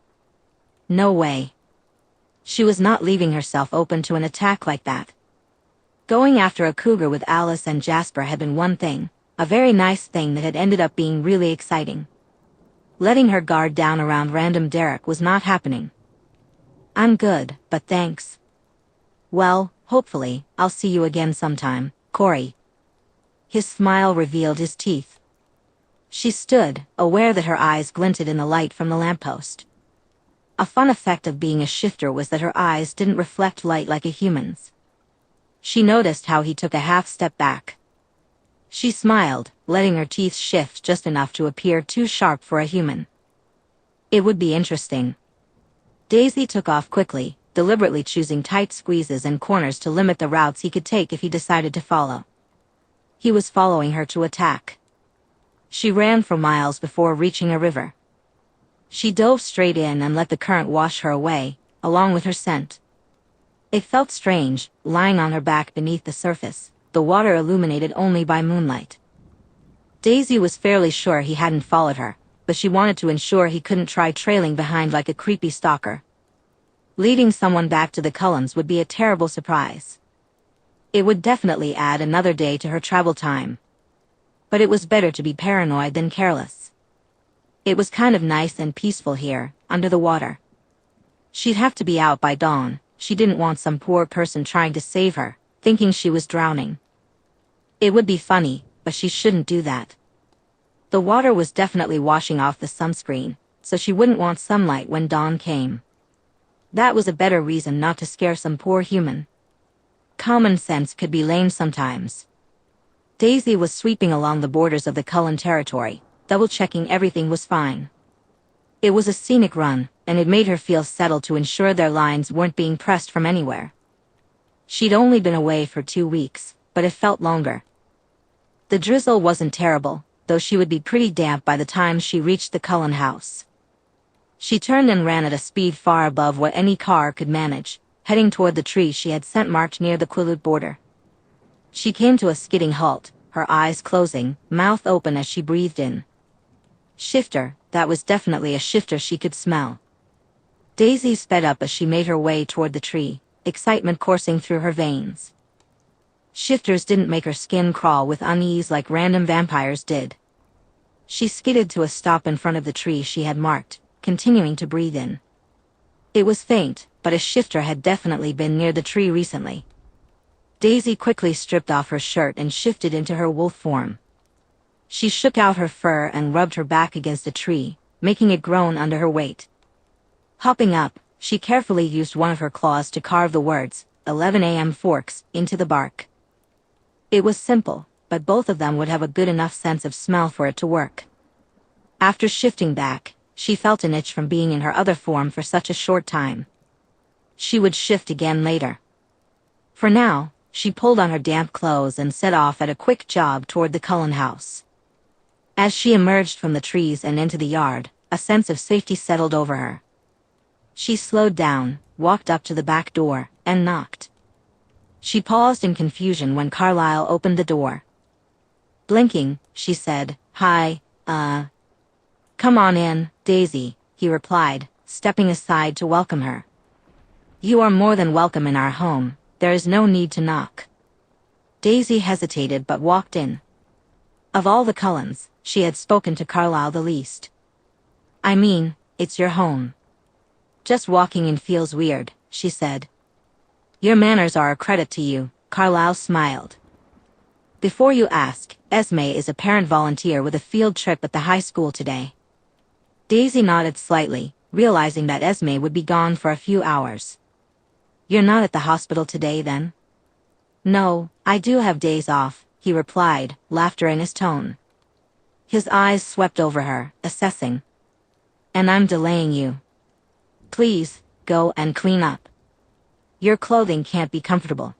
No way. She was not leaving herself open to an attack like that. Going after a cougar with Alice and Jasper had been one thing, a very nice thing that had ended up being really exciting. Letting her guard down around random Derrick was not happening. "I'm good, but thanks." "Well, hopefully, I'll see you again sometime, Corey." His smile revealed his teeth. She stood, aware that her eyes glinted in the light from the lamppost. A fun effect of being a shifter was that her eyes didn't reflect light like a human's. She noticed how he took a half step back. She smiled, letting her teeth shift just enough to appear too sharp for a human. It would be interesting. Daisy took off quickly, deliberately choosing tight squeezes and corners to limit the routes he could take if he decided to follow. He was following her to attack. She ran for miles before reaching a river. She dove straight in and let the current wash her away, along with her scent. It felt strange, lying on her back beneath the surface, the water illuminated only by moonlight. Daisy was fairly sure he hadn't followed her, but she wanted to ensure he couldn't try trailing behind like a creepy stalker. Leading someone back to the Cullens would be a terrible surprise. It would definitely add another day to her travel time. But it was better to be paranoid than careless. It was kind of nice and peaceful here, under the water. She'd have to be out by dawn. She didn't want some poor person trying to save her, thinking she was drowning. It would be funny, but she shouldn't do that. The water was definitely washing off the sunscreen, so she wouldn't want sunlight when dawn came. That was a better reason not to scare some poor human. Common sense could be lame sometimes. Daisy was sweeping along the borders of the Cullen territory, double-checking everything was fine. It was a scenic run, and it made her feel settled to ensure their lines weren't being pressed from anywhere. She'd only been away for 2 weeks, but it felt longer. The drizzle wasn't terrible, though she would be pretty damp by the time she reached the Cullen house. She turned and ran at a speed far above what any car could manage, heading toward the tree she had sent marked near the Quilut border. She came to a skidding halt, her eyes closing, mouth open as she breathed in. Shifter, that was definitely a shifter she could smell. Daisy sped up as she made her way toward the tree, excitement coursing through her veins. Shifters didn't make her skin crawl with unease like random vampires did. She skidded to a stop in front of the tree she had marked, continuing to breathe in. It was faint, but a shifter had definitely been near the tree recently. Daisy quickly stripped off her shirt and shifted into her wolf form. She shook out her fur and rubbed her back against a tree, making it groan under her weight. Hopping up, she carefully used one of her claws to carve the words, 11 a.m. forks, into the bark. It was simple, but both of them would have a good enough sense of smell for it to work. After shifting back, she felt an itch from being in her other form for such a short time. She would shift again later. For now, she pulled on her damp clothes and set off at a quick jog toward the Cullen house. As she emerged from the trees and into the yard, a sense of safety settled over her. She slowed down, walked up to the back door, and knocked. She paused in confusion when Carlyle opened the door. Blinking, she said, "Hi, come on in, Daisy," he replied, stepping aside to welcome her. "You are more than welcome in our home, there is no need to knock." Daisy hesitated but walked in. Of all the Cullens, she had spoken to Carlyle the least. "I mean, it's your home. Just walking in feels weird," she said. "Your manners are a credit to you," Carlyle smiled. "Before you ask, Esme is a parent volunteer with a field trip at the high school today." Daisy nodded slightly, realizing that Esme would be gone for a few hours. "You're not at the hospital today, then?" "No, I do have days off," he replied, laughter in his tone. His eyes swept over her, assessing. "And I'm delaying you. Please, go and clean up. Your clothing can't be comfortable."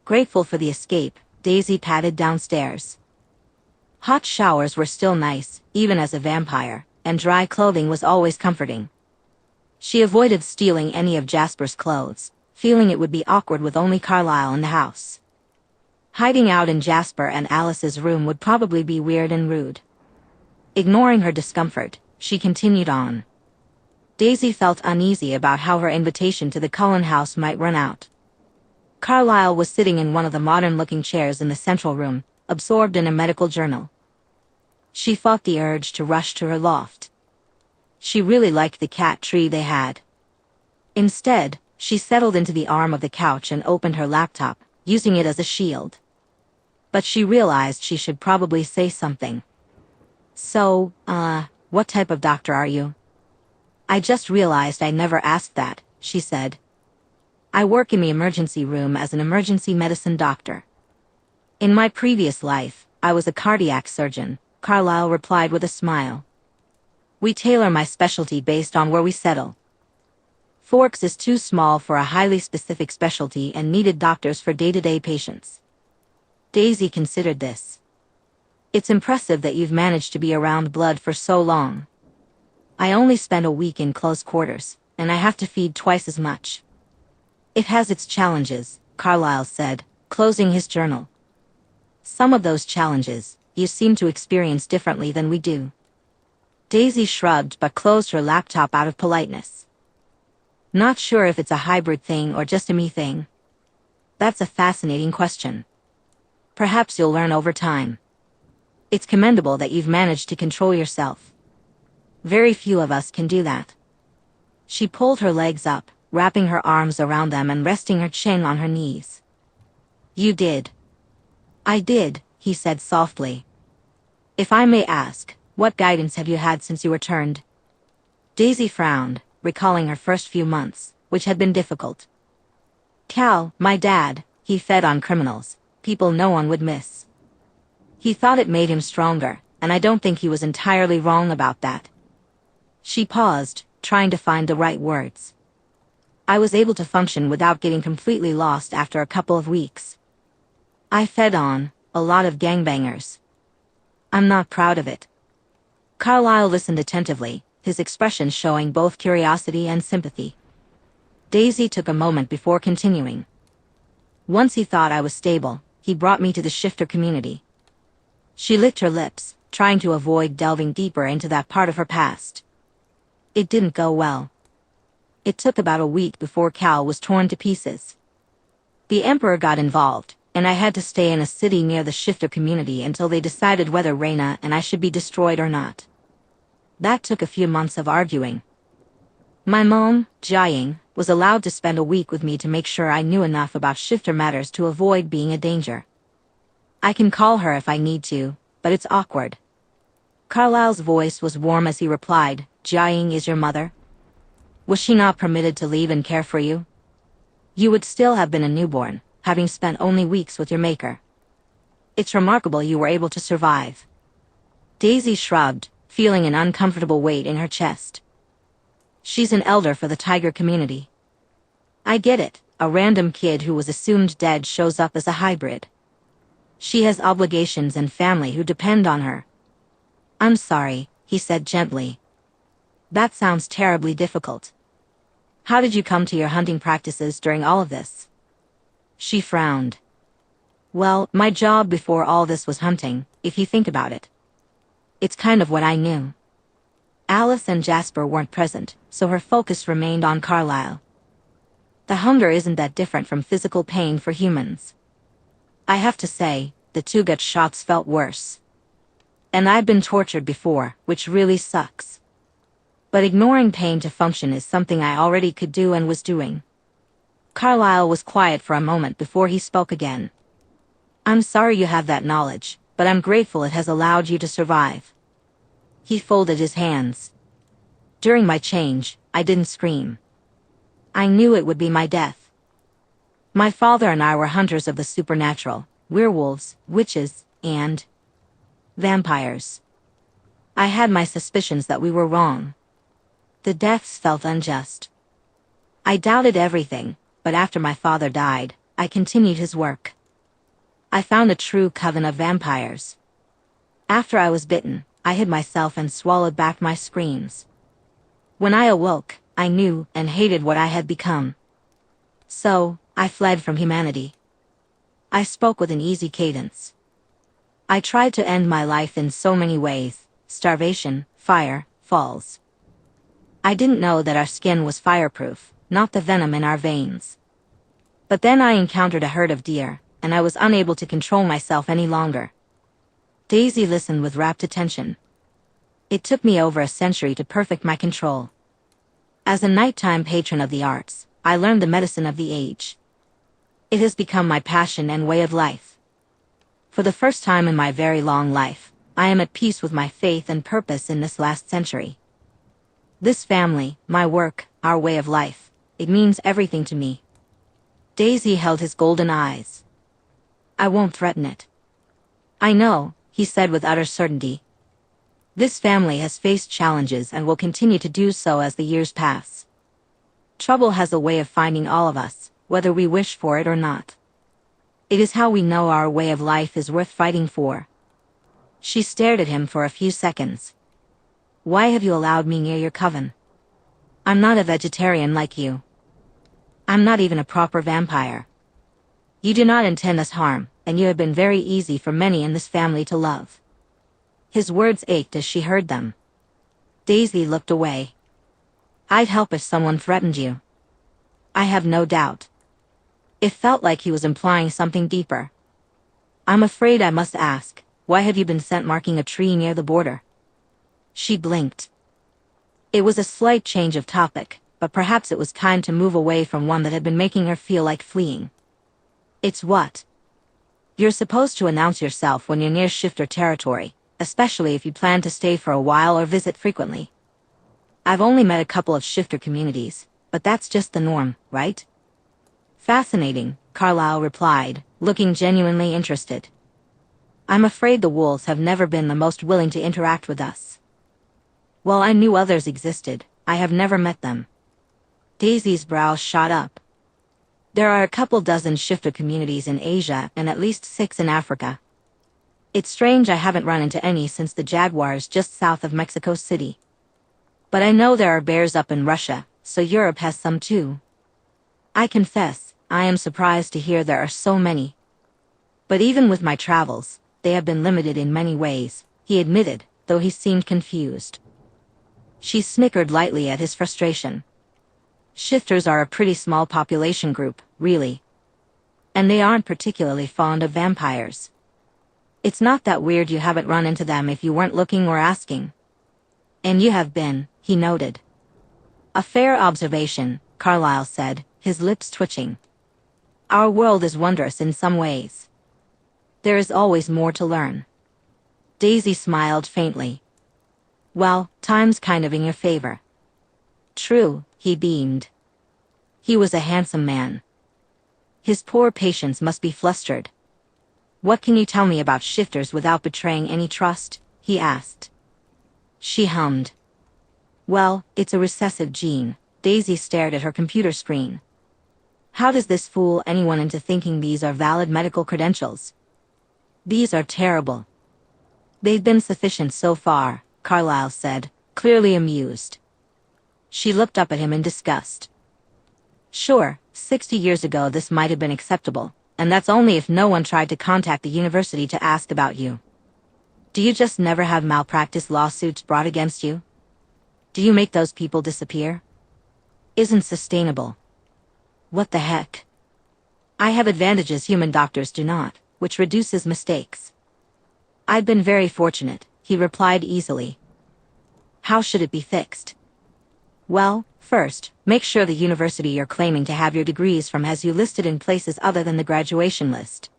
Grateful for the escape, Daisy padded downstairs. Hot showers were still nice, even as a vampire, and dry clothing was always comforting. She avoided stealing any of Jasper's clothes, feeling it would be awkward with only Carlyle in the house. Hiding out in Jasper and Alice's room would probably be weird and rude. Ignoring her discomfort, she continued on. Daisy felt uneasy about how her invitation to the Cullen house might run out. Carlyle was sitting in one of the modern-looking chairs in the central room, absorbed in a medical journal. She fought the urge to rush to her loft. She really liked the cat tree they had. Instead, she settled into the arm of the couch and opened her laptop, using it as a shield. But she realized she should probably say something. "So, what type of doctor are you?" "I just realized I never asked that," she said. "I work in the emergency room as an emergency medicine doctor." "In my previous life, I was a cardiac surgeon," Carlyle replied with a smile. "We tailor my specialty based on where we settle. Forks is too small for a highly specific specialty and needed doctors for day-to-day patients." Daisy considered this. "It's impressive that you've managed to be around blood for so long. I only spend a week in close quarters, and I have to feed twice as much." "It has its challenges," Carlyle said, closing his journal. "Some of those challenges, you seem to experience differently than we do." Daisy shrugged but closed her laptop out of politeness. "Not sure if it's a hybrid thing or just a me thing." "That's a fascinating question. Perhaps you'll learn over time. It's commendable that you've managed to control yourself. Very few of us can do that." She pulled her legs up, wrapping her arms around them and resting her chin on her knees. "You did." "I did," he said softly. "If I may ask, what guidance have you had since you returned?" Daisy frowned, recalling her first few months, which had been difficult. "Cal, my dad, he fed on criminals, people no one would miss. He thought it made him stronger, and I don't think he was entirely wrong about that." She paused, trying to find the right words. "I was able to function without getting completely lost after a couple of weeks. I fed on a lot of gangbangers. I'm not proud of it." Carlyle listened attentively, his expression showing both curiosity and sympathy. Daisy took a moment before continuing. "Once he thought I was stable, he brought me to the shifter community." She licked her lips, trying to avoid delving deeper into that part of her past. "It didn't go well. It took about a week before Cal was torn to pieces. The Emperor got involved, and I had to stay in a city near the shifter community until they decided whether Reina and I should be destroyed or not. That took a few months of arguing. My mom, Jiaying, was allowed to spend a week with me to make sure I knew enough about shifter matters to avoid being a danger. I can call her if I need to, but it's awkward." Carlyle's voice was warm as he replied, "Jiaying is your mother? Was she not permitted to leave and care for you? You would still have been a newborn, having spent only weeks with your maker. It's remarkable you were able to survive." Daisy shrugged, feeling an uncomfortable weight in her chest. "She's an elder for the tiger community. I get it, a random kid who was assumed dead shows up as a hybrid. She has obligations and family who depend on her." "I'm sorry," he said gently. "That sounds terribly difficult. How did you come to your hunting practices during all of this?" She frowned. Well, my job before all this was hunting, if you think about it. It's kind of what I knew. Alice and Jasper weren't present, so her focus remained on Carlisle. The hunger isn't that different from physical pain for humans. I have to say, the 2 gut shots felt worse. And I've been tortured before, which really sucks. But ignoring pain to function is something I already could do and was doing. Carlisle was quiet for a moment before he spoke again. I'm sorry you have that knowledge, but I'm grateful it has allowed you to survive. He folded his hands. During my change, I didn't scream. I knew it would be my death. My father and I were hunters of the supernatural, werewolves, witches, and vampires. I had my suspicions that we were wrong. The deaths felt unjust. I doubted everything, but after my father died, I continued his work. I found a true coven of vampires. After I was bitten, I hid myself and swallowed back my screams. When I awoke, I knew and hated what I had become. So, I fled from humanity. I spoke with an easy cadence. I tried to end my life in so many ways: starvation, fire, falls. I didn't know that our skin was fireproof, not the venom in our veins. But then I encountered a herd of deer, and I was unable to control myself any longer. Daisy listened with rapt attention. It took me over a century to perfect my control. As a nighttime patron of the arts, I learned the medicine of the age. It has become my passion and way of life. For the first time in my very long life, I am at peace with my faith and purpose in this last century. This family, my work, our way of life, it means everything to me. Daisy held his golden eyes. I won't threaten it. I know, he said with utter certainty. This family has faced challenges and will continue to do so as the years pass. Trouble has a way of finding all of us, whether we wish for it or not. It is how we know our way of life is worth fighting for. She stared at him for a few seconds. Why have you allowed me near your coven? I'm not a vegetarian like you. I'm not even a proper vampire. You do not intend us harm, and you have been very easy for many in this family to love. His words ached as she heard them. Daisy looked away. I'd help if someone threatened you. I have no doubt. It felt like he was implying something deeper. I'm afraid I must ask, why have you been sent marking a tree near the border? She blinked. It was a slight change of topic, but perhaps it was time to move away from one that had been making her feel like fleeing. It's what? You're supposed to announce yourself when you're near shifter territory, especially if you plan to stay for a while or visit frequently. I've only met a couple of shifter communities, but that's just the norm, right? Fascinating, Carlisle replied, looking genuinely interested. I'm afraid the wolves have never been the most willing to interact with us. While I knew others existed, I have never met them. Daisy's brows shot up. There are a couple dozen shifter communities in Asia and at least 6 in Africa. It's strange I haven't run into any since the jaguars just south of Mexico City. But I know there are bears up in Russia, so Europe has some too. I confess, I am surprised to hear there are so many. But even with my travels, they have been limited in many ways, he admitted, though he seemed confused. She snickered lightly at his frustration. Shifters are a pretty small population group, really. And they aren't particularly fond of vampires. It's not that weird you haven't run into them if you weren't looking or asking. And you have been, he noted. A fair observation, Carlisle said, his lips twitching. Our world is wondrous in some ways. There is always more to learn. Daisy smiled faintly. Well, time's kind of in your favor. True, he beamed. He was a handsome man. His poor patience must be flustered. What can you tell me about shifters without betraying any trust? He asked. She hummed. Well, it's a recessive gene. Daisy stared at her computer screen. How does this fool anyone into thinking these are valid medical credentials? These are terrible. They've been sufficient so far, Carlisle said, clearly amused. She looked up at him in disgust. Sure, 60 years ago this might have been acceptable, and that's only if no one tried to contact the university to ask about you. Do you just never have malpractice lawsuits brought against you? Do you make those people disappear? Isn't sustainable. What the heck? I have advantages human doctors do not, which reduces mistakes. I've been very fortunate, he replied easily. How should it be fixed? Well, first, make sure the university you're claiming to have your degrees from has you listed in places other than the graduation list.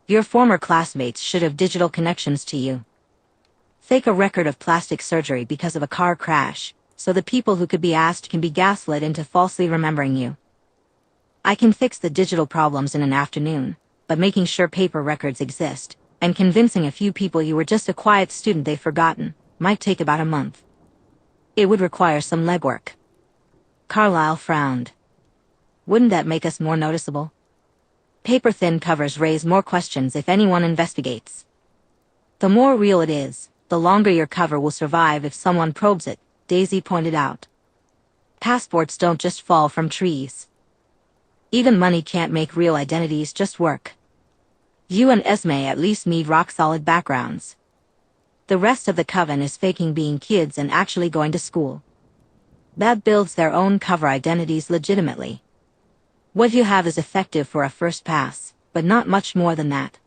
Your former classmates should have digital connections to you. Fake a record of plastic surgery because of a car crash, so the people who could be asked can be gaslit into falsely remembering you. I can fix the digital problems in an afternoon, but making sure paper records exist, and convincing a few people you were just a quiet student they've forgotten, might take about a month. It would require some legwork. Carlyle frowned. Wouldn't that make us more noticeable? Paper-thin covers raise more questions if anyone investigates. The more real it is, the longer your cover will survive if someone probes it, Daisy pointed out. Passports don't just fall from trees. Even money can't make real identities just work. You and Esme at least need rock-solid backgrounds. The rest of the coven is faking being kids and actually going to school. That builds their own cover identities legitimately. What you have is effective for a first pass, but not much more than that.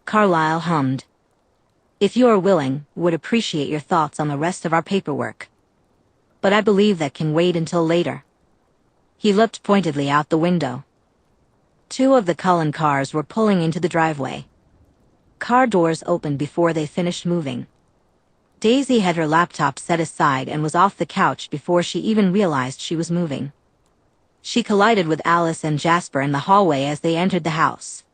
Carlyle hummed. If you are willing, would appreciate your thoughts on the rest of our paperwork. But I believe that can wait until later. He looked pointedly out the window. Two of the Cullen cars were pulling into the driveway. Car doors opened before they finished moving. Daisy had her laptop set aside and was off the couch before she even realized she was moving. She collided with Alice and Jasper in the hallway as they entered the house.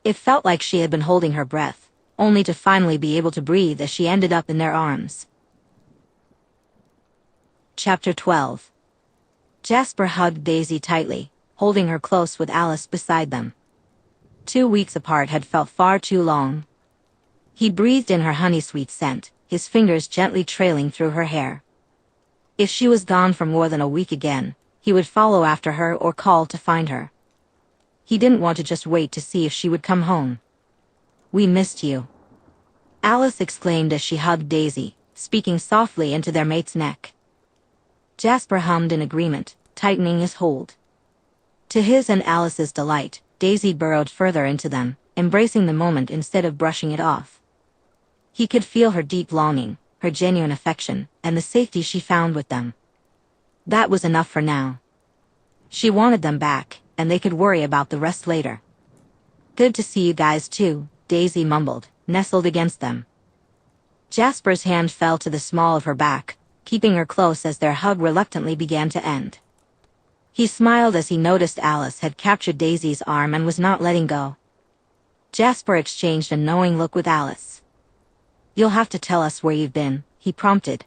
It felt like she had been holding her breath, only to finally be able to breathe as she ended up in their arms. Chapter 12. Jasper hugged Daisy tightly, holding her close with Alice beside them. 2 weeks apart had felt far too long. He breathed in her honey-sweet scent, his fingers gently trailing through her hair. If she was gone for more than a week again, he would follow after her or call to find her. He didn't want to just wait to see if she would come home. We missed you, Alice exclaimed as she hugged Daisy, speaking softly into their mate's neck. Jasper hummed in agreement, tightening his hold. To his and Alice's delight, Daisy burrowed further into them, embracing the moment instead of brushing it off. He could feel her deep longing, her genuine affection, and the safety she found with them. That was enough for now. She wanted them back, and they could worry about the rest later. Good to see you guys too, Daisy mumbled, nestled against them. Jasper's hand fell to the small of her back, keeping her close as their hug reluctantly began to end. He smiled as he noticed Alice had captured Daisy's arm and was not letting go. Jasper exchanged a knowing look with Alice. You'll have to tell us where you've been, he prompted.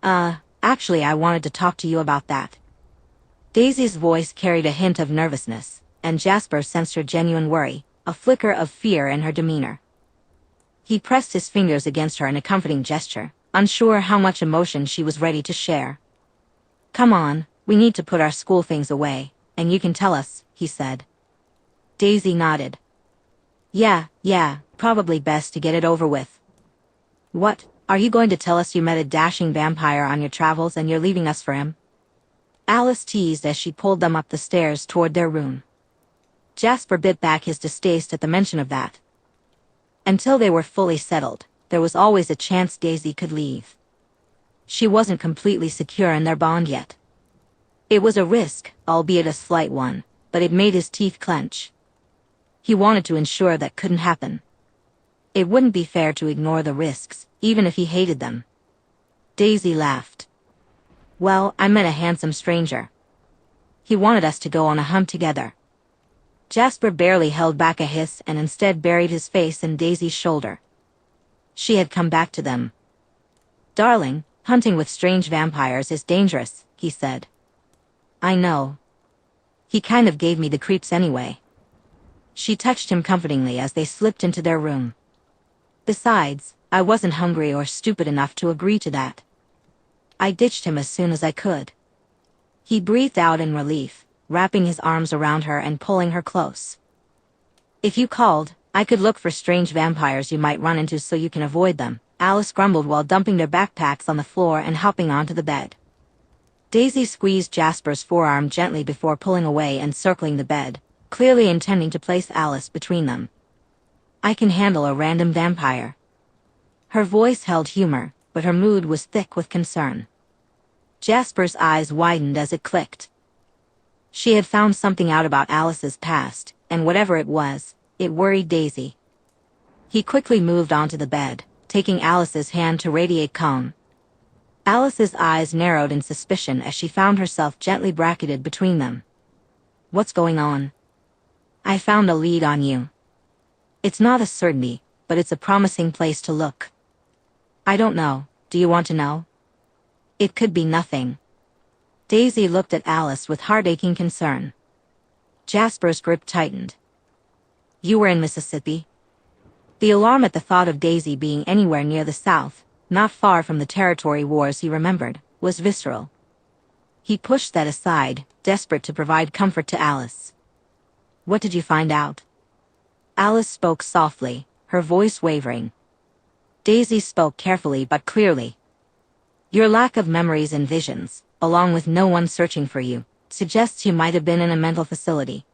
Actually I wanted to talk to you about that. Daisy's voice carried a hint of nervousness, and Jasper sensed her genuine worry, a flicker of fear in her demeanor. He pressed his fingers against her in a comforting gesture, unsure how much emotion she was ready to share. Come on, we need to put our school things away, and you can tell us, he said. Daisy nodded. Yeah, probably best to get it over with. What, are you going to tell us you met a dashing vampire on your travels and you're leaving us for him? Alice teased as she pulled them up the stairs toward their room. Jasper bit back his distaste at the mention of that. Until they were fully settled, there was always a chance Daisy could leave. She wasn't completely secure in their bond yet. It was a risk, albeit a slight one, but it made his teeth clench. He wanted to ensure that couldn't happen. It wouldn't be fair to ignore the risks, even if he hated them. Daisy laughed. Well, I met a handsome stranger. He wanted us to go on a hunt together. Jasper barely held back a hiss and instead buried his face in Daisy's shoulder. She had come back to them. Darling, hunting with strange vampires is dangerous, he said. I know. He kind of gave me the creeps anyway. She touched him comfortingly as they slipped into their room. Besides, I wasn't hungry or stupid enough to agree to that. I ditched him as soon as I could. He breathed out in relief, wrapping his arms around her and pulling her close. If you called, I could look for strange vampires you might run into so you can avoid them, Alice grumbled while dumping their backpacks on the floor and hopping onto the bed. Daisy squeezed Jasper's forearm gently before pulling away and circling the bed, clearly intending to place Alice between them. I can handle a random vampire. Her voice held humor, but her mood was thick with concern. Jasper's eyes widened as it clicked. She had found something out about Alice's past, and whatever it was, it worried Daisy. He quickly moved onto the bed, taking Alice's hand to radiate calm. Alice's eyes narrowed in suspicion as she found herself gently bracketed between them. What's going on? I found a lead on you. It's not a certainty, but it's a promising place to look. I don't know, do you want to know? It could be nothing. Daisy looked at Alice with heart-aching concern. Jasper's grip tightened. You were in Mississippi? The alarm at the thought of Daisy being anywhere near the South, not far from the territory wars he remembered, was visceral. He pushed that aside, desperate to provide comfort to Alice. What did you find out? Alice spoke softly, her voice wavering. Daisy spoke carefully but clearly. Your lack of memories and visions, along with no one searching for you, suggests you might have been in a mental facility.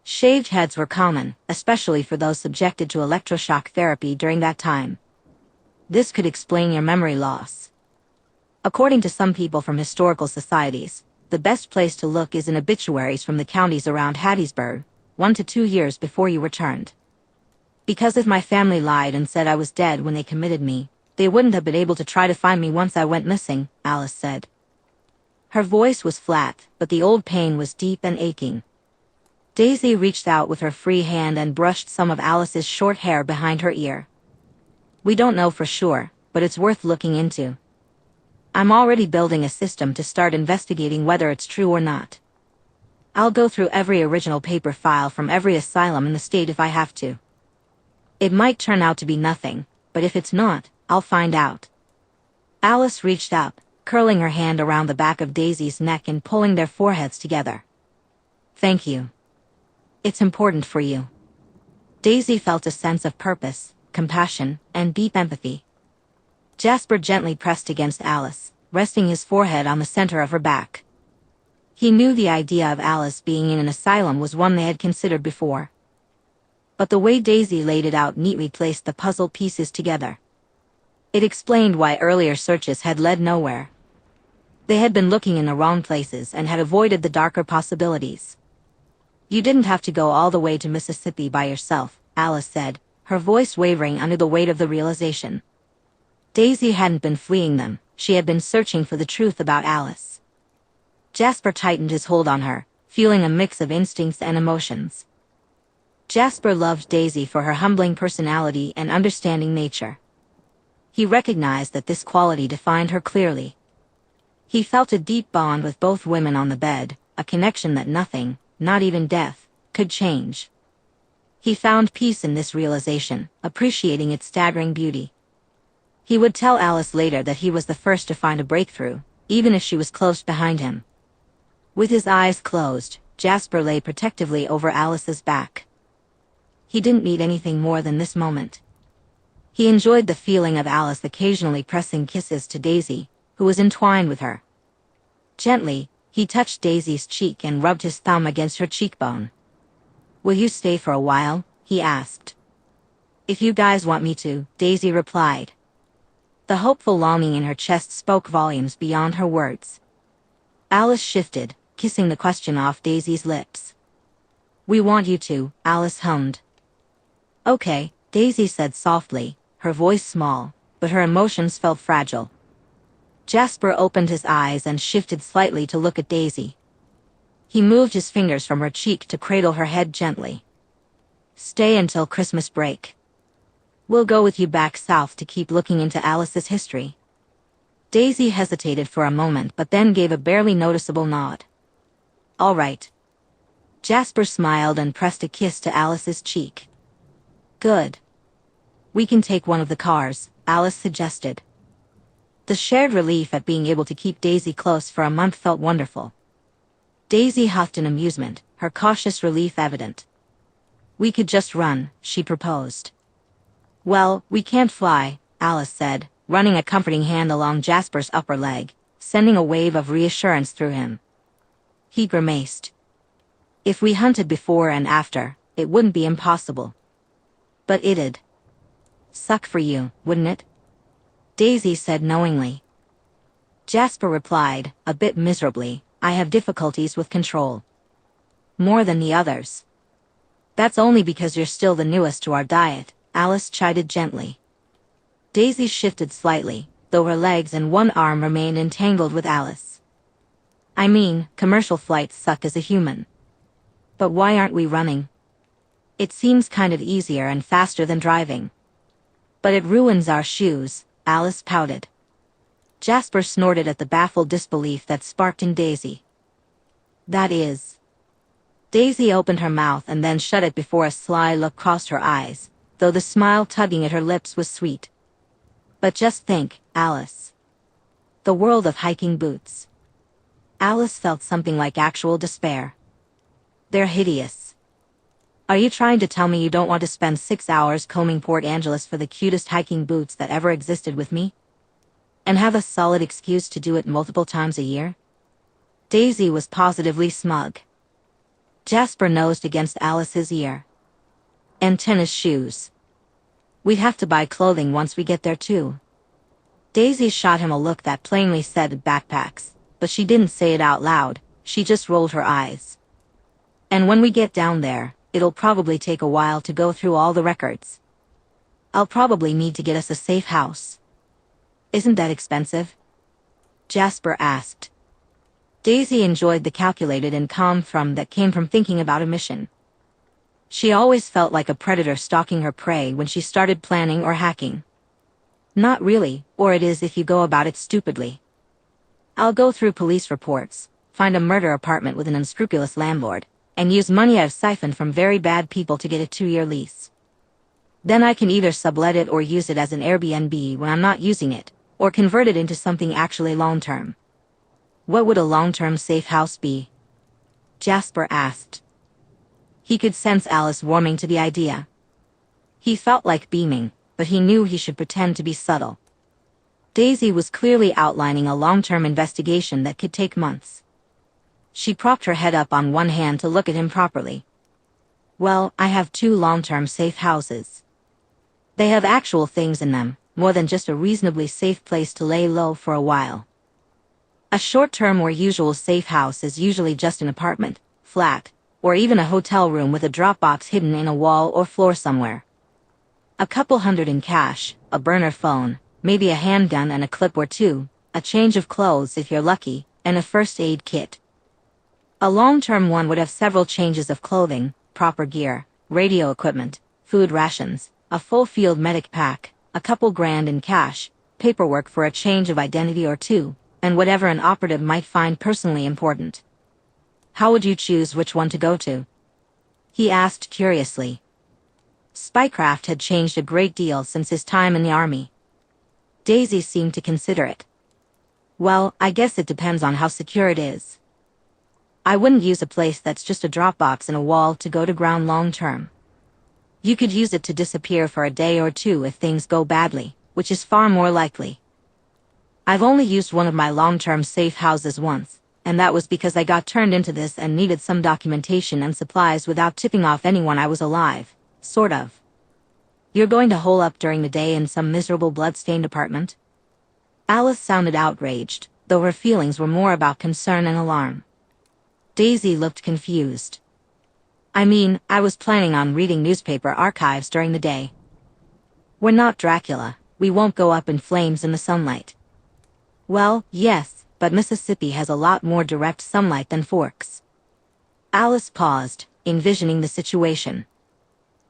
Shaved heads were common, especially for those subjected to electroshock therapy during that time. This could explain your memory loss. According to some people from historical societies, the best place to look is in obituaries from the counties around Hattiesburg, 1 to 2 years before you returned. Because if my family lied and said I was dead when they committed me, they wouldn't have been able to try to find me once I went missing, Alice said. Her voice was flat, but the old pain was deep and aching. Daisy reached out with her free hand and brushed some of Alice's short hair behind her ear. We don't know for sure, but it's worth looking into. I'm already building a system to start investigating whether it's true or not. I'll go through every original paper file from every asylum in the state if I have to. It might turn out to be nothing, but if it's not, I'll find out. Alice reached up, curling her hand around the back of Daisy's neck and pulling their foreheads together. Thank you. It's important for you. Daisy felt a sense of purpose, compassion, and deep empathy. Jasper gently pressed against Alice, resting his forehead on the center of her back. He knew the idea of Alice being in an asylum was one they had considered before. But the way Daisy laid it out neatly placed the puzzle pieces together. It explained why earlier searches had led nowhere. They had been looking in the wrong places and had avoided the darker possibilities. You didn't have to go all the way to Mississippi by yourself, Alice said, her voice wavering under the weight of the realization. Daisy hadn't been fleeing them, she had been searching for the truth about Alice. Jasper tightened his hold on her, feeling a mix of instincts and emotions. Jasper loved Daisy for her humbling personality and understanding nature. He recognized that this quality defined her clearly. He felt a deep bond with both women on the bed, a connection that nothing, not even death, could change. He found peace in this realization, appreciating its staggering beauty. He would tell Alice later that he was the first to find a breakthrough, even if she was close behind him. With his eyes closed, Jasper lay protectively over Alice's back. He didn't need anything more than this moment. He enjoyed the feeling of Alice occasionally pressing kisses to Daisy, who was entwined with her. Gently, he touched Daisy's cheek and rubbed his thumb against her cheekbone. Will you stay for a while? He asked. If you guys want me to, Daisy replied. The hopeful longing in her chest spoke volumes beyond her words. Alice shifted, kissing the question off Daisy's lips. We want you to, Alice hummed. Okay, Daisy said softly, her voice small, but her emotions felt fragile. Jasper opened his eyes and shifted slightly to look at Daisy. He moved his fingers from her cheek to cradle her head gently. Stay until Christmas break. We'll go with you back south to keep looking into Alice's history. Daisy hesitated for a moment but then gave a barely noticeable nod. All right. Jasper smiled and pressed a kiss to Alice's cheek. Good. We can take one of the cars, Alice suggested. The shared relief at being able to keep Daisy close for a month felt wonderful. Daisy huffed in amusement, her cautious relief evident. "We could just run," she proposed. "Well, we can't fly," Alice said, running a comforting hand along Jasper's upper leg, sending a wave of reassurance through him. He grimaced. "If we hunted before and after, it wouldn't be impossible. But it'd suck for you, wouldn't it?" Daisy said knowingly. Jasper replied, a bit miserably, "I have difficulties with control. More than the others." "That's only because you're still the newest to our diet," Alice chided gently. Daisy shifted slightly, though her legs and one arm remained entangled with Alice. "I mean, commercial flights suck as a human. But why aren't we running? It seems kind of easier and faster than driving." "But it ruins our shoes," Alice pouted. Jasper snorted at the baffled disbelief that sparked in Daisy. "That is." Daisy opened her mouth and then shut it before a sly look crossed her eyes, though the smile tugging at her lips was sweet. "But just think, Alice. The world of hiking boots." Alice felt something like actual despair. "They're hideous. Are you trying to tell me you don't want to spend 6 hours combing Port Angeles for the cutest hiking boots that ever existed with me? And have a solid excuse to do it multiple times a year?" Daisy was positively smug. Jasper nosed against Alice's ear. "And tennis shoes. We'd have to buy clothing once we get there too." Daisy shot him a look that plainly said backpacks, but she didn't say it out loud, she just rolled her eyes. "And when we get down there, it'll probably take a while to go through all the records. I'll probably need to get us a safe house." "Isn't that expensive?" Jasper asked. Daisy enjoyed the calculated and calm thrum that came from thinking about a mission. She always felt like a predator stalking her prey when she started planning or hacking. "Not really, or it is if you go about it stupidly. I'll go through police reports, find a murder apartment with an unscrupulous landlord, and use money I've siphoned from very bad people to get a 2-year lease. Then I can either sublet it or use it as an Airbnb when I'm not using it, or convert it into something actually long-term." "What would a long-term safe house be?" Jasper asked. He could sense Alice warming to the idea. He felt like beaming, but he knew he should pretend to be subtle. Daisy was clearly outlining a long-term investigation that could take months. She propped her head up on one hand to look at him properly. "Well, I have 2 long-term safe houses. They have actual things in them, more than just a reasonably safe place to lay low for a while. A short-term or usual safe house is usually just an apartment, flat, or even a hotel room with a drop box hidden in a wall or floor somewhere. A couple hundred in cash, a burner phone, maybe a handgun and a clip or two, a change of clothes if you're lucky, and a first aid kit. A long-term one would have several changes of clothing, proper gear, radio equipment, food rations, a full field medic pack, a couple grand in cash, paperwork for a change of identity or two, and whatever an operative might find personally important." "How would you choose which one to go to?" he asked curiously. Spycraft had changed a great deal since his time in the army. Daisy seemed to consider it. "Well, I guess it depends on how secure it is. I wouldn't use a place that's just a Dropbox and a wall to go to ground long-term. You could use it to disappear for a day or two if things go badly, which is far more likely. I've only used one of my long-term safe houses once, and that was because I got turned into this and needed some documentation and supplies without tipping off anyone I was alive, sort of." "You're going to hole up during the day in some miserable blood-stained apartment?" Alice sounded outraged, though her feelings were more about concern and alarm. Daisy looked confused. "I mean, I was planning on reading newspaper archives during the day. We're not Dracula, we won't go up in flames in the sunlight." "Well, yes, but Mississippi has a lot more direct sunlight than Forks." Alice paused, envisioning the situation.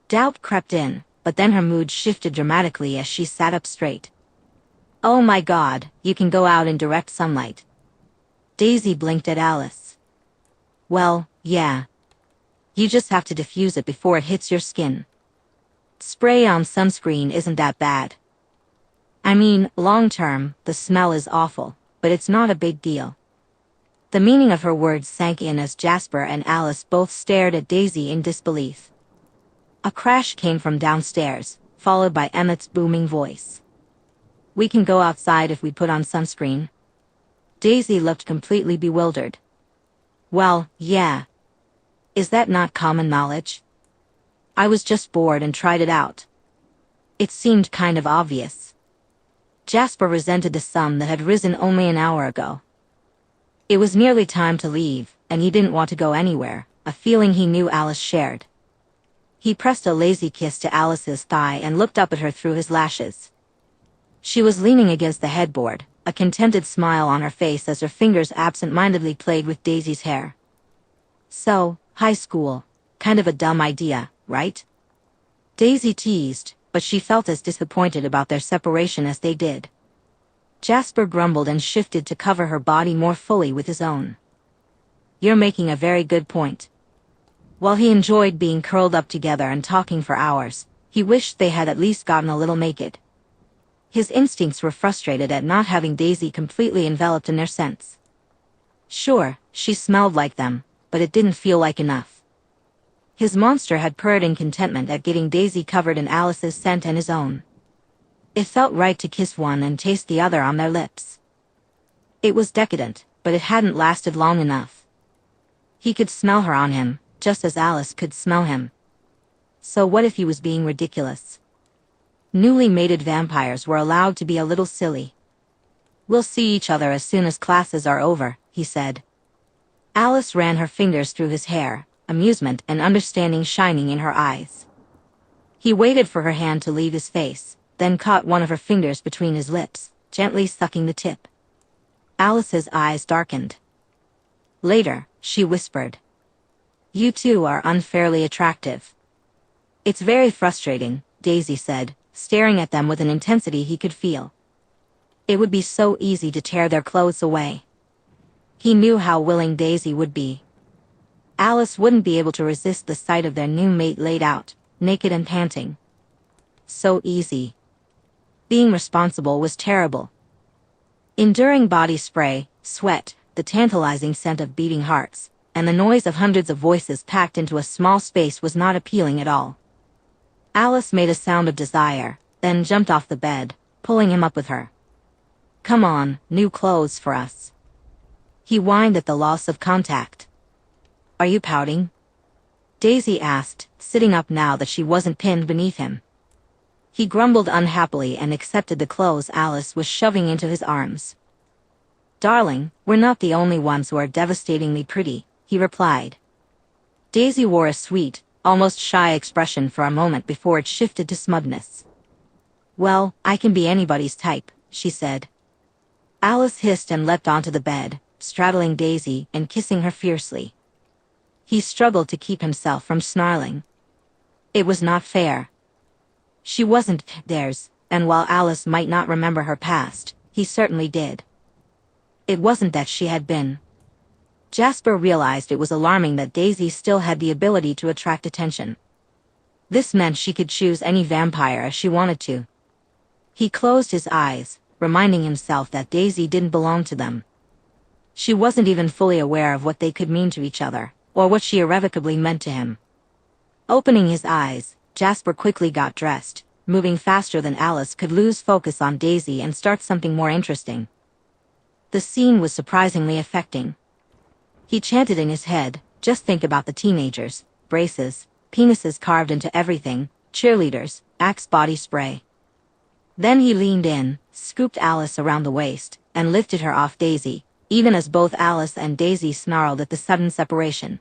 Doubt crept in, but then her mood shifted dramatically as she sat up straight. "Oh my God, you can go out in direct sunlight." Daisy blinked at Alice. "Well, yeah. You just have to diffuse it before it hits your skin. Spray on sunscreen isn't that bad." I mean, long-term, the smell is awful, but it's not a big deal. The meaning of her words sank in as Jasper and Alice both stared at Daisy in disbelief. A crash came from downstairs, followed by Emmett's booming voice. "We can go outside if we put on sunscreen." Daisy looked completely bewildered. "Well, yeah. Is that not common knowledge? I was just bored and tried it out." It seemed kind of obvious. Jasper resented the sun that had risen only an hour ago. It was nearly time to leave, and he didn't want to go anywhere, a feeling he knew Alice shared. He pressed a lazy kiss to Alice's thigh and looked up at her through his lashes. She was leaning against the headboard, a contented smile on her face as her fingers absent-mindedly played with Daisy's hair. "So, high school. Kind of a dumb idea, right?" Daisy teased, but she felt as disappointed about their separation as they did. Jasper grumbled and shifted to cover her body more fully with his own. "You're making a very good point." While he enjoyed being curled up together and talking for hours, he wished they had at least gotten a little naked. His instincts were frustrated at not having Daisy completely enveloped in their scents. Sure, she smelled like them, but it didn't feel like enough. His monster had purred in contentment at getting Daisy covered in Alice's scent and his own. It felt right to kiss one and taste the other on their lips. It was decadent, but it hadn't lasted long enough. He could smell her on him, just as Alice could smell him. So what if he was being ridiculous? Newly mated vampires were allowed to be a little silly. "We'll see each other as soon as classes are over," he said. Alice ran her fingers through his hair, amusement and understanding shining in her eyes. He waited for her hand to leave his face, then caught one of her fingers between his lips, gently sucking the tip. Alice's eyes darkened. Later, she whispered, "You two are unfairly attractive." "It's very frustrating," Daisy said, staring at them with an intensity he could feel. It would be so easy to tear their clothes away. He knew how willing Daisy would be. Alice wouldn't be able to resist the sight of their new mate laid out, naked and panting. So easy. Being responsible was terrible. Enduring body spray, sweat, the tantalizing scent of beating hearts, and the noise of hundreds of voices packed into a small space was not appealing at all. Alice made a sound of desire, then jumped off the bed, pulling him up with her. "Come on, new clothes for us." He whined at the loss of contact. "Are you pouting?" Daisy asked, sitting up now that she wasn't pinned beneath him. He grumbled unhappily and accepted the clothes Alice was shoving into his arms. "Darling, we're not the only ones who are devastatingly pretty," he replied. Daisy wore a sweet, almost shy expression for a moment before it shifted to smugness. "Well, I can be anybody's type," she said. Alice hissed and leapt onto the bed, straddling Daisy and kissing her fiercely. He struggled to keep himself from snarling. It was not fair. She wasn't theirs, and while Alice might not remember her past, he certainly did. It wasn't that she had been. Jasper realized it was alarming that Daisy still had the ability to attract attention. This meant she could choose any vampire as she wanted to. He closed his eyes, reminding himself that Daisy didn't belong to them. She wasn't even fully aware of what they could mean to each other, or what she irrevocably meant to him. Opening his eyes, Jasper quickly got dressed, moving faster than Alice could lose focus on Daisy and start something more interesting. The scene was surprisingly affecting. He chanted in his head, "Just think about the teenagers, braces, penises carved into everything, cheerleaders, Axe body spray." Then he leaned in, scooped Alice around the waist, and lifted her off Daisy, even as both Alice and Daisy snarled at the sudden separation.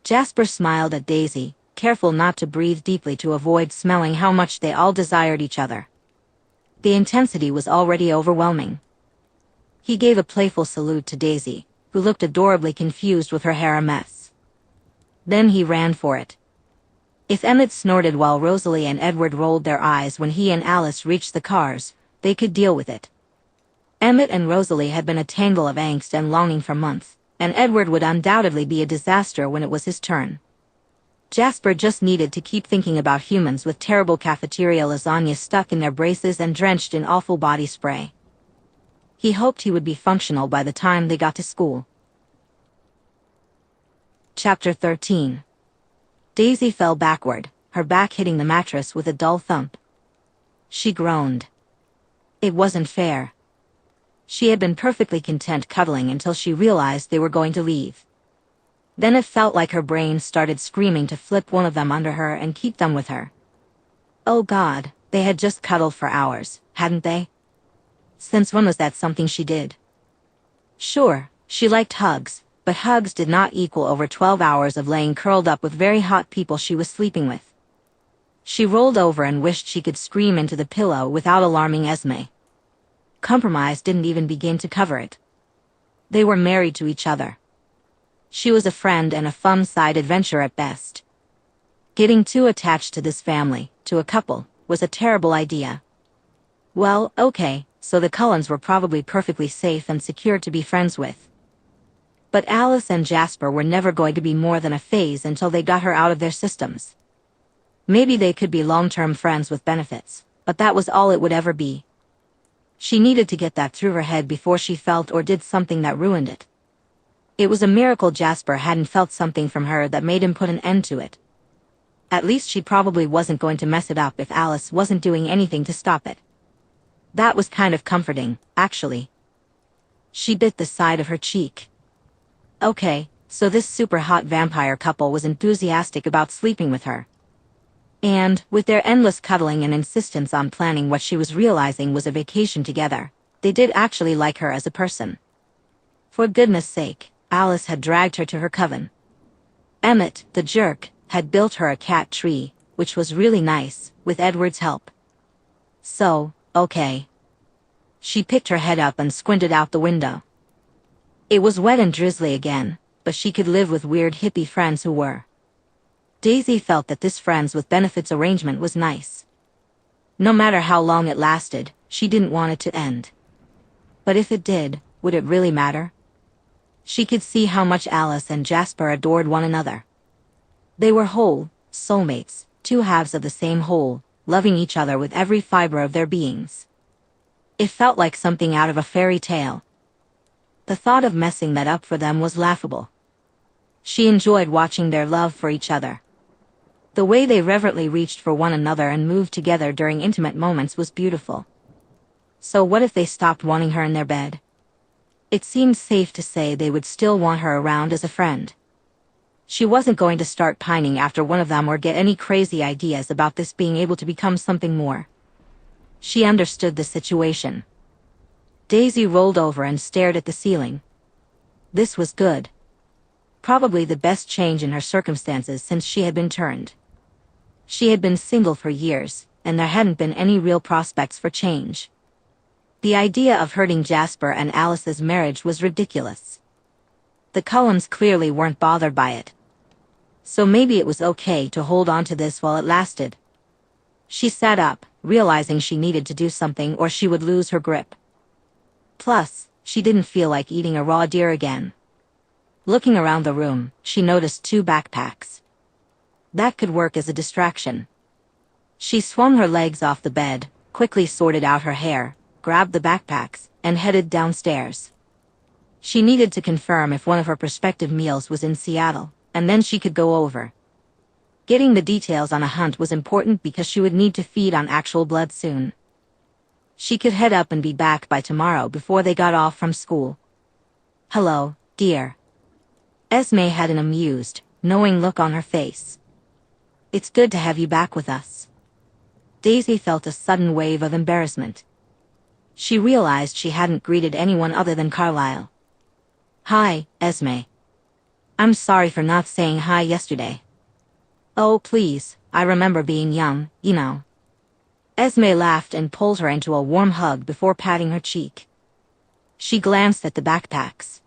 Jasper smiled at Daisy, careful not to breathe deeply to avoid smelling how much they all desired each other. The intensity was already overwhelming. He gave a playful salute to Daisy, who looked adorably confused with her hair a mess. Then he ran for it. If Emmett snorted while Rosalie and Edward rolled their eyes when he and Alice reached the cars, they could deal with it. Emmett and Rosalie had been a tangle of angst and longing for months, and Edward would undoubtedly be a disaster when it was his turn. Jasper just needed to keep thinking about humans with terrible cafeteria lasagna stuck in their braces and drenched in awful body spray. He hoped he would be functional by the time they got to school. Chapter 13. Daisy fell backward, her back hitting the mattress with a dull thump. She groaned. It wasn't fair. She had been perfectly content cuddling until she realized they were going to leave. Then it felt like her brain started screaming to flip one of them under her and keep them with her. Oh God, they had just cuddled for hours, hadn't they? Since when was that something she did? Sure, she liked hugs, but hugs did not equal over 12 hours of laying curled up with very hot people she was sleeping with. She rolled over and wished she could scream into the pillow without alarming Esme. Compromise didn't even begin to cover it. They were married to each other. She was a friend and a fun side adventure at best. Getting too attached to this family, to a couple, was a terrible idea. Well, okay, so the Cullens were probably perfectly safe and secure to be friends with. But Alice and Jasper were never going to be more than a phase until they got her out of their systems. Maybe they could be long-term friends with benefits, but that was all it would ever be. She needed to get that through her head before she felt or did something that ruined it. It was a miracle Jasper hadn't felt something from her that made him put an end to it. At least she probably wasn't going to mess it up if Alice wasn't doing anything to stop it. That was kind of comforting, actually. She bit the side of her cheek. Okay, so this super hot vampire couple was enthusiastic about sleeping with her. And, with their endless cuddling and insistence on planning what she was realizing was a vacation together, they did actually like her as a person. For goodness sake, Alice had dragged her to her coven. Emmett, the jerk, had built her a cat tree, which was really nice, with Edward's help. So, okay. She picked her head up and squinted out the window. It was wet and drizzly again, but she could live with weird hippie friends who were. Daisy felt that this friends with benefits arrangement was nice. No matter how long it lasted, she didn't want it to end. But if it did, would it really matter? She could see how much Alice and Jasper adored one another. They were whole, soulmates, two halves of the same whole, loving each other with every fiber of their beings. It felt like something out of a fairy tale. The thought of messing that up for them was laughable. She enjoyed watching their love for each other. The way they reverently reached for one another and moved together during intimate moments was beautiful. So what if they stopped wanting her in their bed? It seemed safe to say they would still want her around as a friend. She wasn't going to start pining after one of them or get any crazy ideas about this being able to become something more. She understood the situation. Daisy rolled over and stared at the ceiling. This was good. Probably the best change in her circumstances since she had been turned. She had been single for years, and there hadn't been any real prospects for change. The idea of hurting Jasper and Alice's marriage was ridiculous. The Cullens clearly weren't bothered by it. So maybe it was okay to hold on to this while it lasted. She sat up, realizing she needed to do something or she would lose her grip. Plus, she didn't feel like eating a raw deer again. Looking around the room, she noticed 2 backpacks. That could work as a distraction. She swung her legs off the bed, quickly sorted out her hair, grabbed the backpacks, and headed downstairs. She needed to confirm if one of her prospective meals was in Seattle, and then she could go over. Getting the details on a hunt was important because she would need to feed on actual blood soon. She could head up and be back by tomorrow before they got off from school. Hello, dear. Esme had an amused, knowing look on her face. It's good to have you back with us. Daisy felt a sudden wave of embarrassment. She realized she hadn't greeted anyone other than Carlisle. Hi, Esme. I'm sorry for not saying hi yesterday. Oh, please, I remember being young, you know. Esme laughed and pulled her into a warm hug before patting her cheek. She glanced at the backpacks.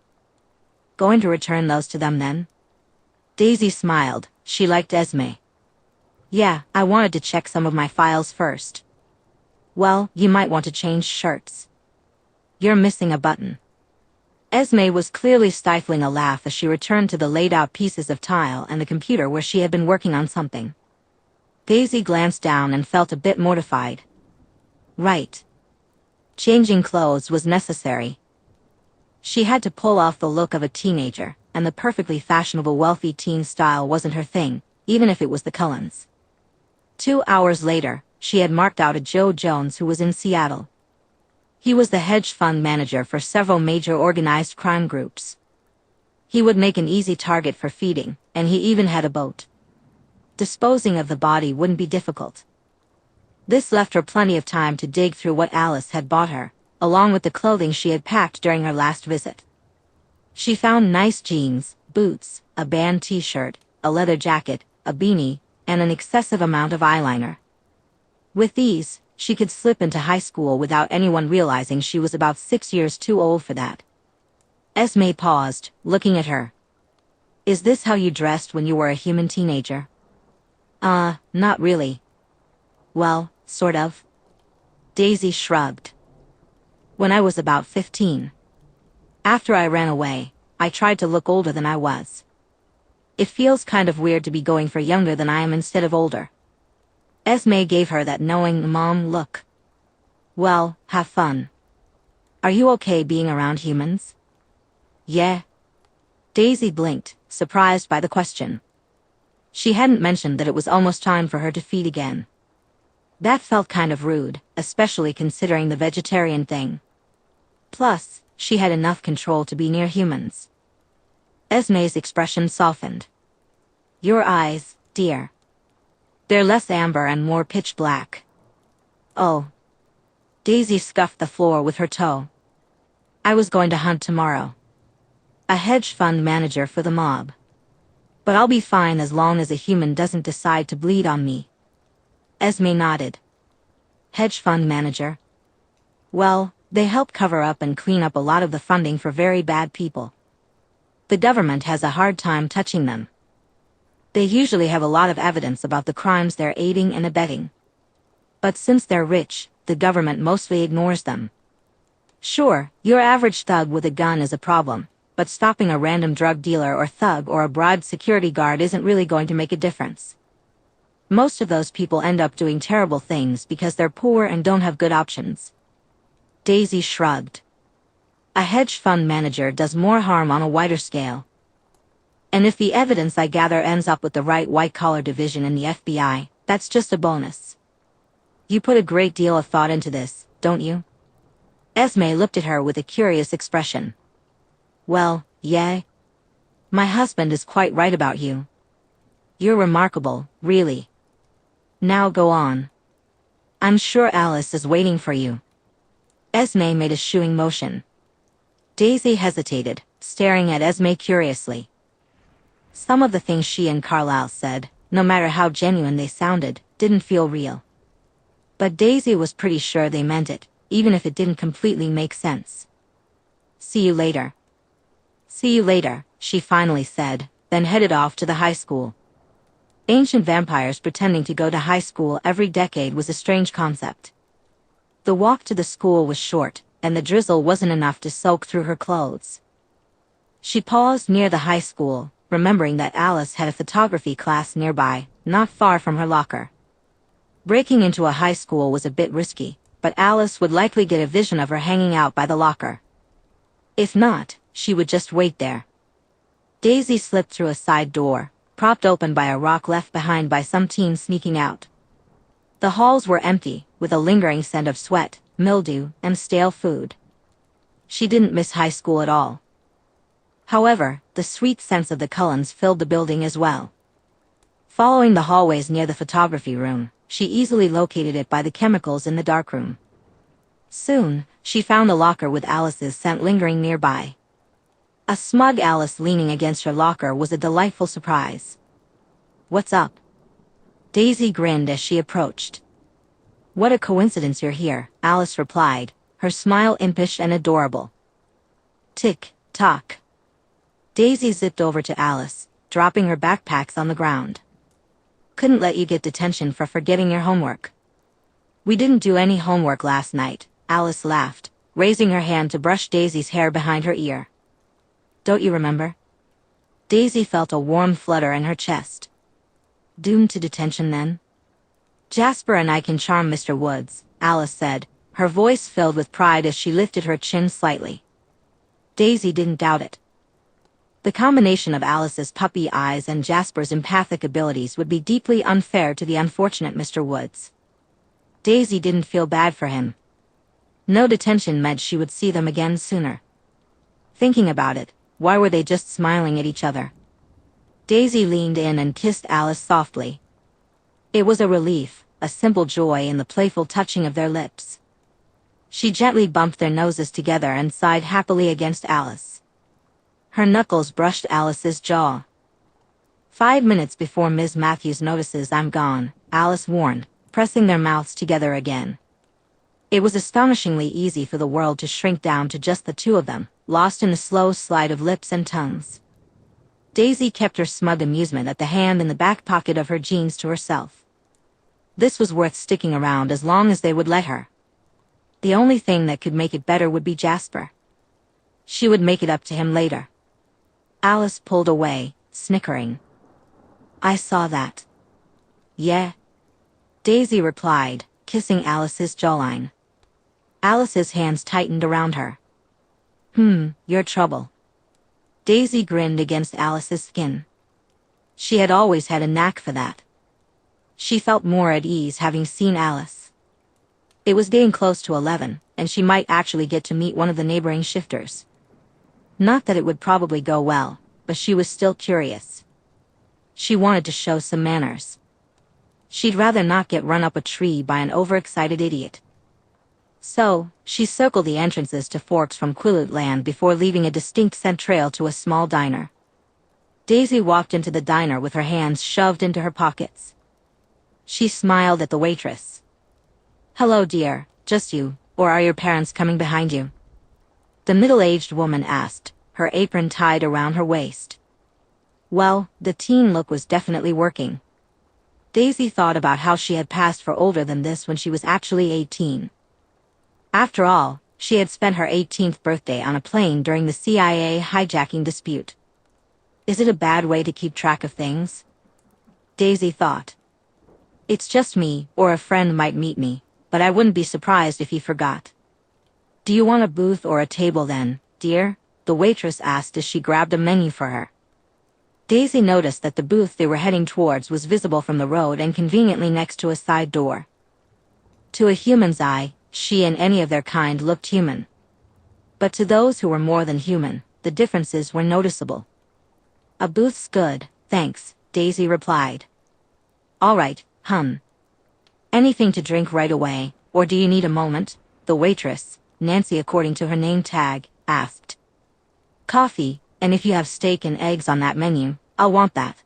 Going to return those to them then? Daisy smiled. She liked Esme. Yeah, I wanted to check some of my files first. Well, you might want to change shirts. You're missing a button. Esme was clearly stifling a laugh as she returned to the laid-out pieces of tile and the computer where she had been working on something. Daisy glanced down and felt a bit mortified. Right. Changing clothes was necessary. She had to pull off the look of a teenager, and the perfectly fashionable wealthy teen style wasn't her thing, even if it was the Cullens. 2 hours later, she had marked out a Joe Jones who was in Seattle. He was the hedge fund manager for several major organized crime groups. He would make an easy target for feeding, and he even had a boat. Disposing of the body wouldn't be difficult. This left her plenty of time to dig through what Alice had bought her, along with the clothing she had packed during her last visit. She found nice jeans, boots, a band t-shirt, a leather jacket, a beanie, and an excessive amount of eyeliner. With these, she could slip into high school without anyone realizing she was about 6 years too old for that. Esme paused, looking at her. Is this how you dressed when you were a human teenager? Not really. Well, sort of. Daisy shrugged. When I was about 15. After I ran away, I tried to look older than I was. It feels kind of weird to be going for younger than I am instead of older. Esme gave her that knowing mom look. Well, have fun. Are you okay being around humans? Yeah. Daisy blinked, surprised by the question. She hadn't mentioned that it was almost time for her to feed again. That felt kind of rude, especially considering the vegetarian thing. Plus, she had enough control to be near humans. Esme's expression softened. Your eyes, dear. They're less amber and more pitch black. Oh. Daisy scuffed the floor with her toe. I was going to hunt tomorrow. A hedge fund manager for the mob. But I'll be fine as long as a human doesn't decide to bleed on me. Esme nodded. Hedge fund manager? Well, they help cover up and clean up a lot of the funding for very bad people. The government has a hard time touching them. They usually have a lot of evidence about the crimes they're aiding and abetting. But since they're rich, the government mostly ignores them. Sure, your average thug with a gun is a problem, but stopping a random drug dealer or thug or a bribed security guard isn't really going to make a difference. Most of those people end up doing terrible things because they're poor and don't have good options. Daisy shrugged. A hedge fund manager does more harm on a wider scale. And if the evidence I gather ends up with the right white-collar division in the FBI, that's just a bonus. You put a great deal of thought into this, don't you? Esme looked at her with a curious expression. Well, yeah. My husband is quite right about you. You're remarkable, really. Now go on. I'm sure Alice is waiting for you. Esme made a shooing motion. Daisy hesitated, staring at Esme curiously. Some of the things she and Carlisle said, no matter how genuine they sounded, didn't feel real. But Daisy was pretty sure they meant it, even if it didn't completely make sense. See you later. See you later, she finally said, then headed off to the high school. Ancient vampires pretending to go to high school every decade was a strange concept. The walk to the school was short, and the drizzle wasn't enough to soak through her clothes. She paused near the high school, remembering that Alice had a photography class nearby, not far from her locker. Breaking into a high school was a bit risky, but Alice would likely get a vision of her hanging out by the locker. If not, she would just wait there. Daisy slipped through a side door, propped open by a rock left behind by some teen sneaking out. The halls were empty, with a lingering scent of sweat, mildew, and stale food. She didn't miss high school at all. However, the sweet scents of the Cullens filled the building as well. Following the hallways near the photography room, she easily located it by the chemicals in the darkroom. Soon, she found the locker with Alice's scent lingering nearby. A smug Alice leaning against her locker was a delightful surprise. What's up? Daisy grinned as she approached. What a coincidence you're here, Alice replied, her smile impish and adorable. Tick-tock. Daisy zipped over to Alice, dropping her backpacks on the ground. Couldn't let you get detention for forgetting your homework. We didn't do any homework last night, Alice laughed, raising her hand to brush Daisy's hair behind her ear. Don't you remember? Daisy felt a warm flutter in her chest. Doomed to detention then? Jasper and I can charm Mr. Woods, Alice said, her voice filled with pride as she lifted her chin slightly. Daisy didn't doubt it. The combination of Alice's puppy eyes and Jasper's empathic abilities would be deeply unfair to the unfortunate Mr. Woods. Daisy didn't feel bad for him. No detention meant she would see them again sooner. Thinking about it, why were they just smiling at each other? Daisy leaned in and kissed Alice softly. It was a relief, a simple joy in the playful touching of their lips. She gently bumped their noses together and sighed happily against Alice. Her knuckles brushed Alice's jaw. 5 minutes before Ms. Matthews notices I'm gone, Alice warned, pressing their mouths together again. It was astonishingly easy for the world to shrink down to just the two of them, lost in a slow slide of lips and tongues. Daisy kept her smug amusement at the hand in the back pocket of her jeans to herself. This was worth sticking around as long as they would let her. The only thing that could make it better would be Jasper. She would make it up to him later. Alice pulled away, snickering. I saw that. Yeah? Daisy replied, kissing Alice's jawline. Alice's hands tightened around her. You're trouble. Daisy grinned against Alice's skin. She had always had a knack for that. She felt more at ease having seen Alice. It was getting close to 11, and she might actually get to meet one of the neighboring shifters. Not that it would probably go well, but she was still curious. She wanted to show some manners. She'd rather not get run up a tree by an overexcited idiot. So, she circled the entrances to forks from Quillut Land before leaving a distinct scent trail to a small diner. Daisy walked into the diner with her hands shoved into her pockets. She smiled at the waitress. Hello, dear, just you, or are your parents coming behind you? The middle-aged woman asked, her apron tied around her waist. Well, the teen look was definitely working. Daisy thought about how she had passed for older than this when she was actually 18. After all, she had spent her 18th birthday on a plane during the CIA hijacking dispute. Is it a bad way to keep track of things? Daisy thought. It's just me, or a friend might meet me, but I wouldn't be surprised if he forgot. Do you want a booth or a table then, dear? The waitress asked as she grabbed a menu for her. Daisy noticed that the booth they were heading towards was visible from the road and conveniently next to a side door. To a human's eye, she and any of their kind looked human. But to those who were more than human, the differences were noticeable. A booth's good, thanks, Daisy replied. All right, Anything to drink right away, or do you need a moment? The waitress, Nancy according to her name tag, asked. Coffee, and if you have steak and eggs on that menu, I'll want that.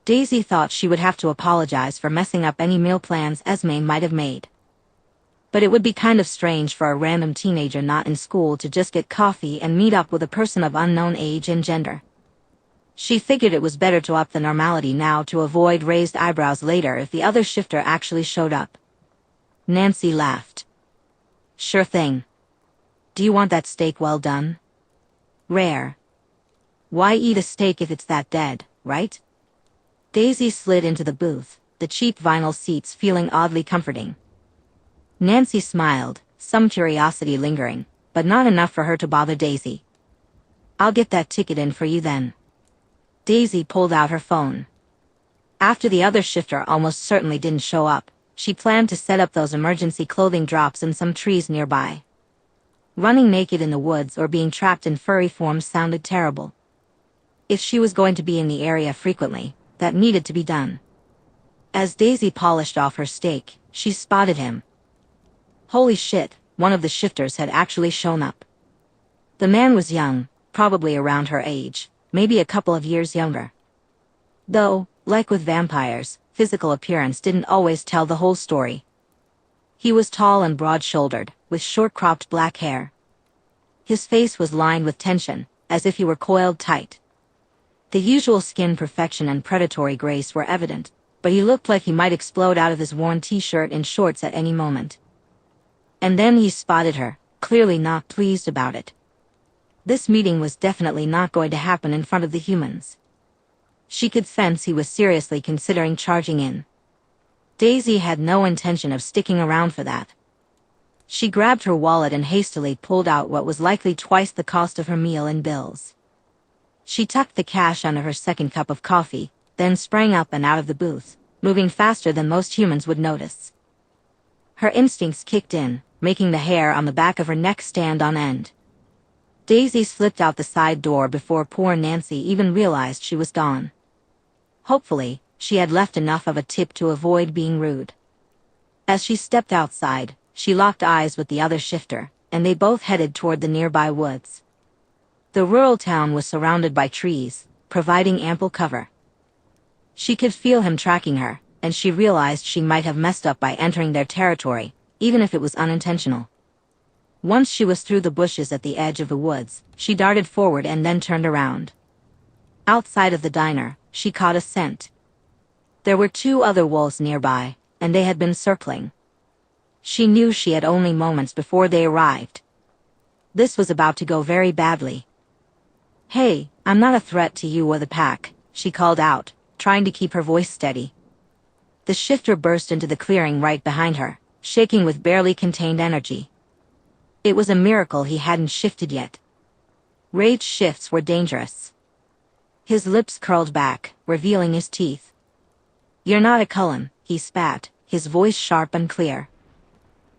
Daisy thought she would have to apologize for messing up any meal plans Esme might have made. But it would be kind of strange for a random teenager not in school to just get coffee and meet up with a person of unknown age and gender. She figured it was better to up the normality now to avoid raised eyebrows later if the other shifter actually showed up. Nancy laughed. Sure thing. Do you want that steak well done? Rare. Why eat a steak if it's that dead, right? Daisy slid into the booth, the cheap vinyl seats feeling oddly comforting. Nancy smiled, some curiosity lingering, but not enough for her to bother Daisy. I'll get that ticket in for you then. Daisy pulled out her phone. After the other shifter almost certainly didn't show up, she planned to set up those emergency clothing drops in some trees nearby. Running naked in the woods or being trapped in furry forms sounded terrible. If she was going to be in the area frequently, that needed to be done. As Daisy polished off her steak, she spotted him. Holy shit, one of the shifters had actually shown up. The man was young, probably around her age, maybe a couple of years younger. Though, like with vampires, physical appearance didn't always tell the whole story. He was tall and broad-shouldered, with short-cropped black hair. His face was lined with tension, as if he were coiled tight. The usual skin perfection and predatory grace were evident, but he looked like he might explode out of his worn t-shirt and shorts at any moment. And then he spotted her, clearly not pleased about it. This meeting was definitely not going to happen in front of the humans. She could sense he was seriously considering charging in. Daisy had no intention of sticking around for that. She grabbed her wallet and hastily pulled out what was likely twice the cost of her meal in bills. She tucked the cash under her second cup of coffee, then sprang up and out of the booth, moving faster than most humans would notice. Her instincts kicked in, making the hair on the back of her neck stand on end. Daisy slipped out the side door before poor Nancy even realized she was gone. Hopefully, she had left enough of a tip to avoid being rude. As she stepped outside, she locked eyes with the other shifter, and they both headed toward the nearby woods. The rural town was surrounded by trees, providing ample cover. She could feel him tracking her, and she realized she might have messed up by entering their territory, even if it was unintentional. Once she was through the bushes at the edge of the woods, she darted forward and then turned around. Outside of the diner, she caught a scent. There were 2 other wolves nearby, and they had been circling. She knew she had only moments before they arrived. This was about to go very badly. "Hey, I'm not a threat to you or the pack," she called out, trying to keep her voice steady. The shifter burst into the clearing right behind her, shaking with barely contained energy. It was a miracle he hadn't shifted yet. Rage shifts were dangerous. His lips curled back, revealing his teeth. "You're not a Cullen," he spat, his voice sharp and clear.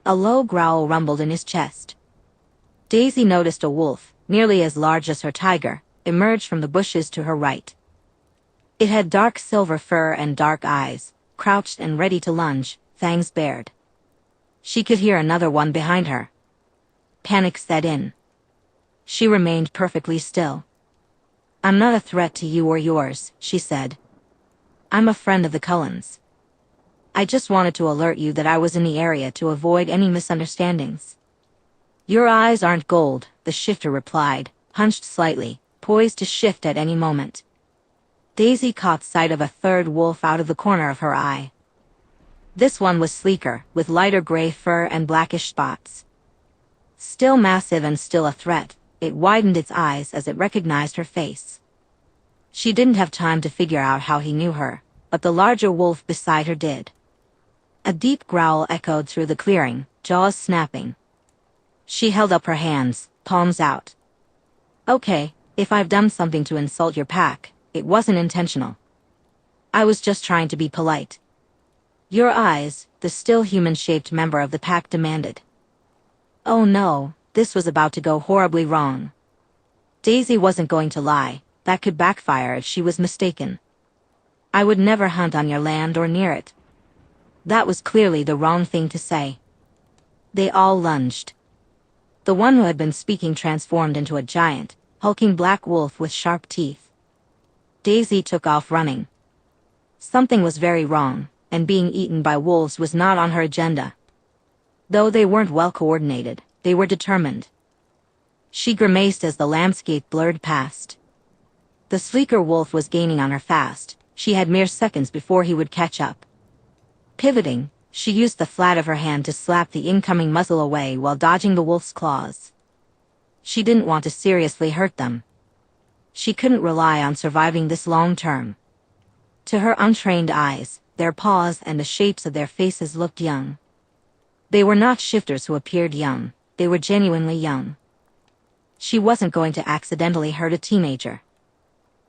A low growl rumbled in his chest. Daisy noticed a wolf, nearly as large as her tiger, emerge from the bushes to her right. It had dark silver fur and dark eyes, crouched and ready to lunge, fangs bared. She could hear another one behind her. Panic set in. She remained perfectly still. "I'm not a threat to you or yours," she said. "I'm a friend of the Cullens. I just wanted to alert you that I was in the area to avoid any misunderstandings." "Your eyes aren't gold," the shifter replied, hunched slightly, poised to shift at any moment. Daisy caught sight of a third wolf out of the corner of her eye. This one was sleeker, with lighter gray fur and blackish spots. Still massive and still a threat, it widened its eyes as it recognized her face. She didn't have time to figure out how he knew her, but the larger wolf beside her did. A deep growl echoed through the clearing, jaws snapping. She held up her hands, palms out. "Okay, if I've done something to insult your pack, it wasn't intentional. I was just trying to be polite." "Your eyes," the still human-shaped member of the pack demanded. Oh no, this was about to go horribly wrong. Daisy wasn't going to lie, that could backfire if she was mistaken. "I would never hunt on your land or near it." That was clearly the wrong thing to say. They all lunged. The one who had been speaking transformed into a giant, hulking black wolf with sharp teeth. Daisy took off running. Something was very wrong, and being eaten by wolves was not on her agenda. Though they weren't well coordinated, they were determined. She grimaced as the landscape blurred past. The sleeker wolf was gaining on her fast. She had mere seconds before he would catch up. Pivoting, she used the flat of her hand to slap the incoming muzzle away while dodging the wolf's claws. She didn't want to seriously hurt them. She couldn't rely on surviving this long term. To her untrained eyes, their paws and the shapes of their faces looked young. They were not shifters who appeared young, they were genuinely young. She wasn't going to accidentally hurt a teenager.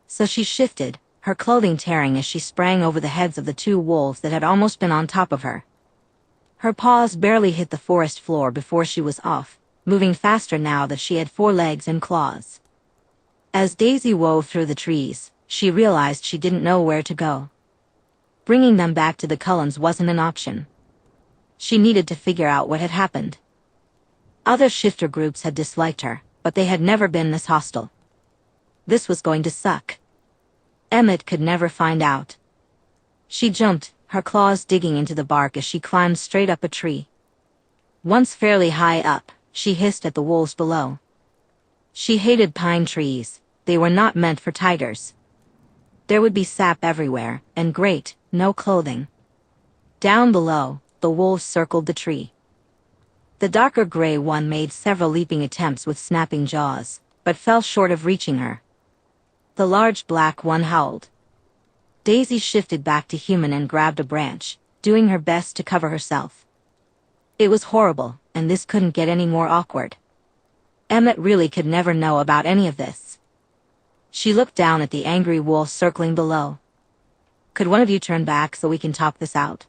So she shifted, her clothing tearing as she sprang over the heads of the 2 wolves that had almost been on top of her. Her paws barely hit the forest floor before she was off, moving faster now that she had 4 legs and claws. As Daisy wove through the trees, she realized she didn't know where to go. Bringing them back to the Cullens wasn't an option. She needed to figure out what had happened. Other shifter groups had disliked her, but they had never been this hostile. This was going to suck. Emmett could never find out. She jumped, her claws digging into the bark as she climbed straight up a tree. Once fairly high up, she hissed at the wolves below. She hated pine trees, they were not meant for tigers. There would be sap everywhere, and great, no clothing. Down below, the wolves circled the tree. The darker gray one made several leaping attempts with snapping jaws, but fell short of reaching her. The large black one howled. Daisy shifted back to human and grabbed a branch, doing her best to cover herself. It was horrible, and this couldn't get any more awkward. Emmett really could never know about any of this. She looked down at the angry wolf circling below. Could one of you turn back so we can talk this out?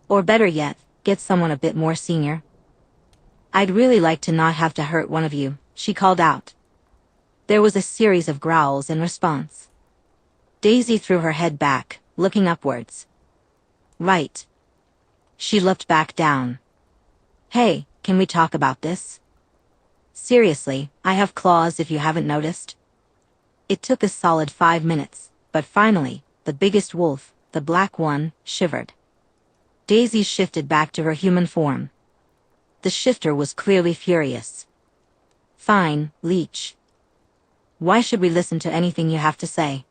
Or better yet, get someone a bit more senior? I'd really like to not have to hurt one of you, she called out. There was a series of growls in response. Daisy threw her head back, looking upwards. Right. She looked back down. Hey, can we talk about this? Seriously, I have claws if you haven't noticed. It took a solid 5 minutes, but finally, the biggest wolf, the black one, shivered. Daisy shifted back to her human form. The shifter was clearly furious. Fine, leech. Why should we listen to anything you have to say?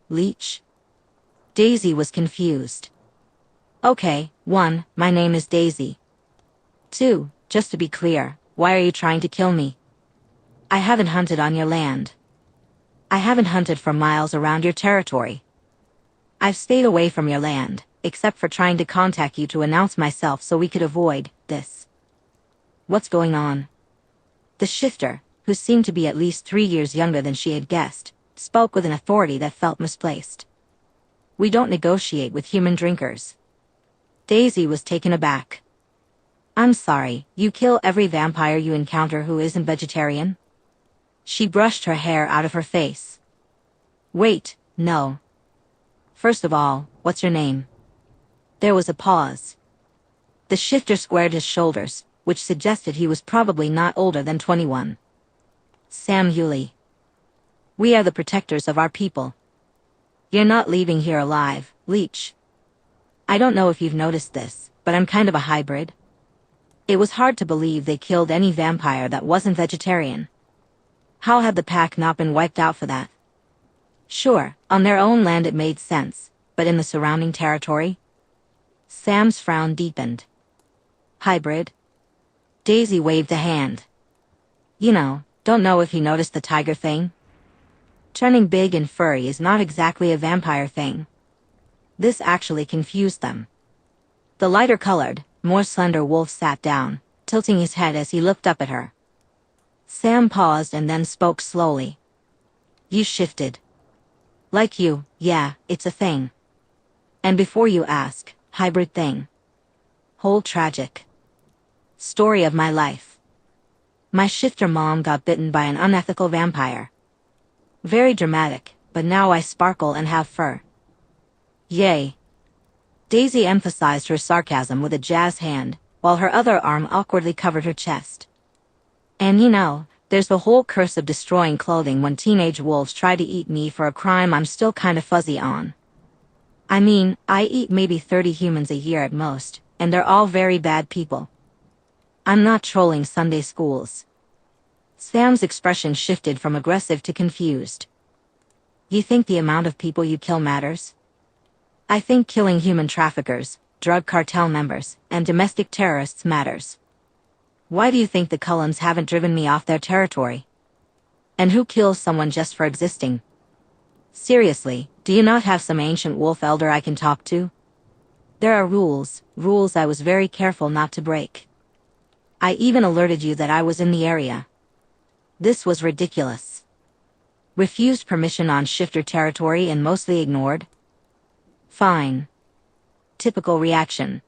Leech? Daisy was confused. Okay, 1, my name is Daisy. 2, just to be clear, why are you trying to kill me? I haven't hunted on your land. I haven't hunted for miles around your territory. I've stayed away from your land, except for trying to contact you to announce myself so we could avoid this. What's going on? The shifter, who seemed to be at least 3 years younger than she had guessed, spoke with an authority that felt misplaced. We don't negotiate with human drinkers. Daisy was taken aback. I'm sorry, you kill every vampire you encounter who isn't vegetarian? She brushed her hair out of her face. Wait, no. First of all, what's your name? There was a pause. The shifter squared his shoulders, which suggested he was probably not older than 21. Sam Hewley. We are the protectors of our people. You're not leaving here alive, leech. I don't know if you've noticed this, but I'm kind of a hybrid. It was hard to believe they killed any vampire that wasn't vegetarian. How had the pack not been wiped out for that? Sure, on their own land it made sense, but in the surrounding territory? Sam's frown deepened. Hybrid? Daisy waved a hand. Don't know if you noticed the tiger thing? Turning big and furry is not exactly a vampire thing. This actually confused them. The lighter-colored, more slender wolf sat down, tilting his head as he looked up at her. Sam paused and then spoke slowly. You shifted. Like you, yeah, it's a thing. And before you ask, hybrid thing. Whole tragic. Story of my life. My shifter mom got bitten by an unethical vampire. Very dramatic, but now I sparkle and have fur. Yay. Daisy emphasized her sarcasm with a jazz hand, while her other arm awkwardly covered her chest. And there's the whole curse of destroying clothing when teenage wolves try to eat me for a crime I'm still kinda fuzzy on. I mean, I eat maybe 30 humans a year at most, and they're all very bad people. I'm not trolling Sunday schools. Sam's expression shifted from aggressive to confused. You think the amount of people you kill matters? I think killing human traffickers, drug cartel members, and domestic terrorists matters. Why do you think the Cullens haven't driven me off their territory? And who kills someone just for existing? Seriously, do you not have some ancient wolf elder I can talk to? There are rules I was very careful not to break. I even alerted you that I was in the area. This was ridiculous. Refused permission on shifter territory and mostly ignored? Fine. Typical reaction.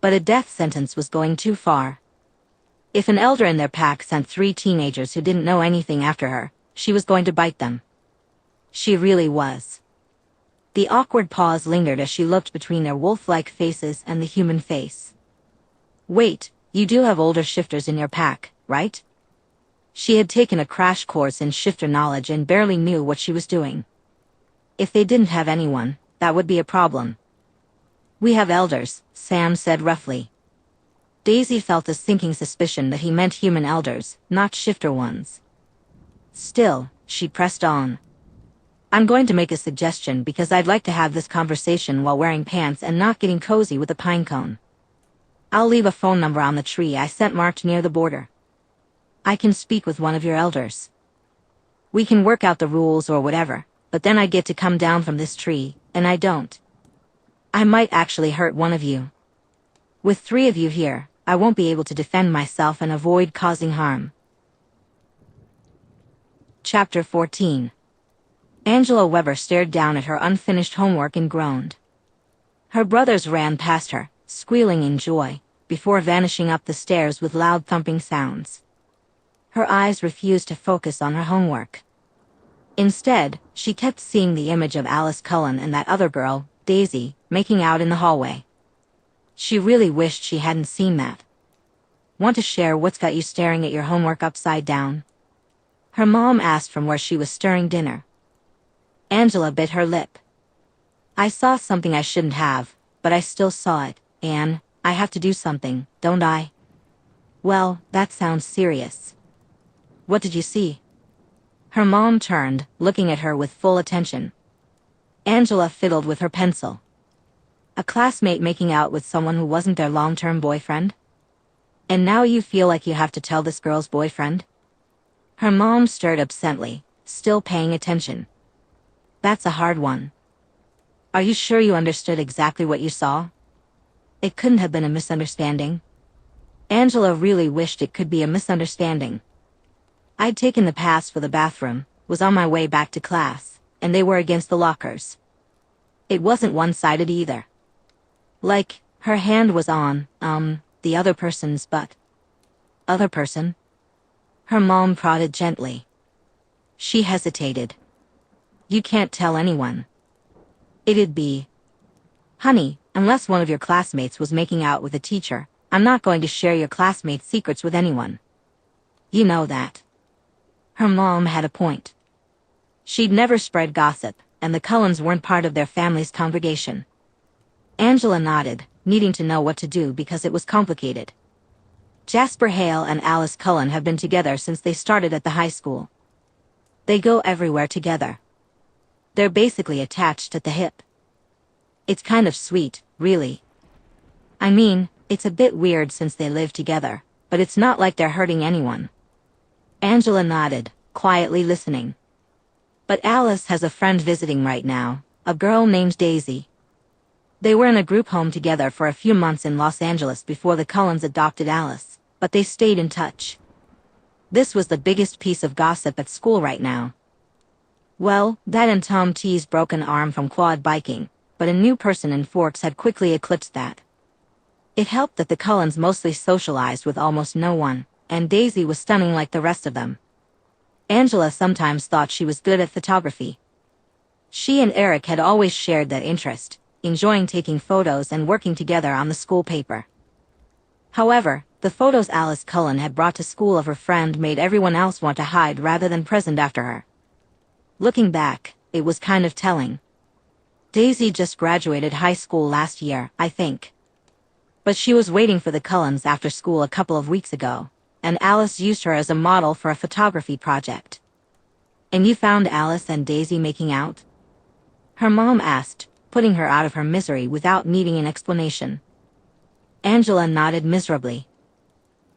But a death sentence was going too far. If an elder in their pack sent 3 teenagers who didn't know anything after her, she was going to bite them. She really was. The awkward pause lingered as she looked between their wolf-like faces and the human face. Wait, you do have older shifters in your pack, right? She had taken a crash course in shifter knowledge and barely knew what she was doing. If they didn't have anyone, that would be a problem. We have elders, Sam said roughly. Daisy felt a sinking suspicion that he meant human elders, not shifter ones. Still, she pressed on. I'm going to make a suggestion because I'd like to have this conversation while wearing pants and not getting cozy with a pine cone. I'll leave a phone number on the tree I sent marked near the border. I can speak with one of your elders. We can work out the rules or whatever, but then I get to come down from this tree, and I don't. I might actually hurt one of you. With 3 of you here, I won't be able to defend myself and avoid causing harm. Chapter 14. Angela Weber stared down at her unfinished homework and groaned. Her brothers ran past her, squealing in joy, before vanishing up the stairs with loud thumping sounds. Her eyes refused to focus on her homework. Instead, she kept seeing the image of Alice Cullen and that other girl, Daisy, making out in the hallway. She really wished she hadn't seen that. Want to share what's got you staring at your homework upside down? Her mom asked from where she was stirring dinner. Angela bit her lip. I saw something I shouldn't have, but I still saw it, Anne. I have to do something, don't I? Well, that sounds serious. What did you see? Her mom turned, looking at her with full attention. Angela fiddled with her pencil. A classmate making out with someone who wasn't their long-term boyfriend? And now you feel like you have to tell this girl's boyfriend? Her mom stirred absently, still paying attention. That's a hard one. Are you sure you understood exactly what you saw? It couldn't have been a misunderstanding. Angela really wished it could be a misunderstanding. I'd taken the pass for the bathroom, was on my way back to class, and they were against the lockers. It wasn't one-sided either. Like, her hand was on, the other person's butt. Other person? Her mom prodded gently. She hesitated. You can't tell anyone. It'd be. Honey, unless one of your classmates was making out with a teacher, I'm not going to share your classmates' secrets with anyone. You know that. Her mom had a point. She'd never spread gossip, and the Cullens weren't part of their family's congregation. Angela nodded, needing to know what to do because it was complicated. Jasper Hale and Alice Cullen have been together since they started at the high school. They go everywhere together. They're basically attached at the hip. It's kind of sweet, really. I mean, it's a bit weird since they live together, but it's not like they're hurting anyone. Angela nodded, quietly listening. But Alice has a friend visiting right now, a girl named Daisy. They were in a group home together for a few months in Los Angeles before the Cullens adopted Alice, but they stayed in touch. This was the biggest piece of gossip at school right now. Well, that and Tom T's broken arm from quad biking, but a new person in Forks had quickly eclipsed that. It helped that the Cullens mostly socialized with almost no one, and Daisy was stunning like the rest of them. Angela sometimes thought she was good at photography. She and Eric had always shared that interest, enjoying taking photos and working together on the school paper. However, the photos Alice Cullen had brought to school of her friend made everyone else want to hide rather than present after her. Looking back, it was kind of telling. Daisy just graduated high school last year, I think. But she was waiting for the Cullens after school a couple of weeks ago, and Alice used her as a model for a photography project. And you found Alice and Daisy making out? Her mom asked, putting her out of her misery without needing an explanation. Angela nodded miserably.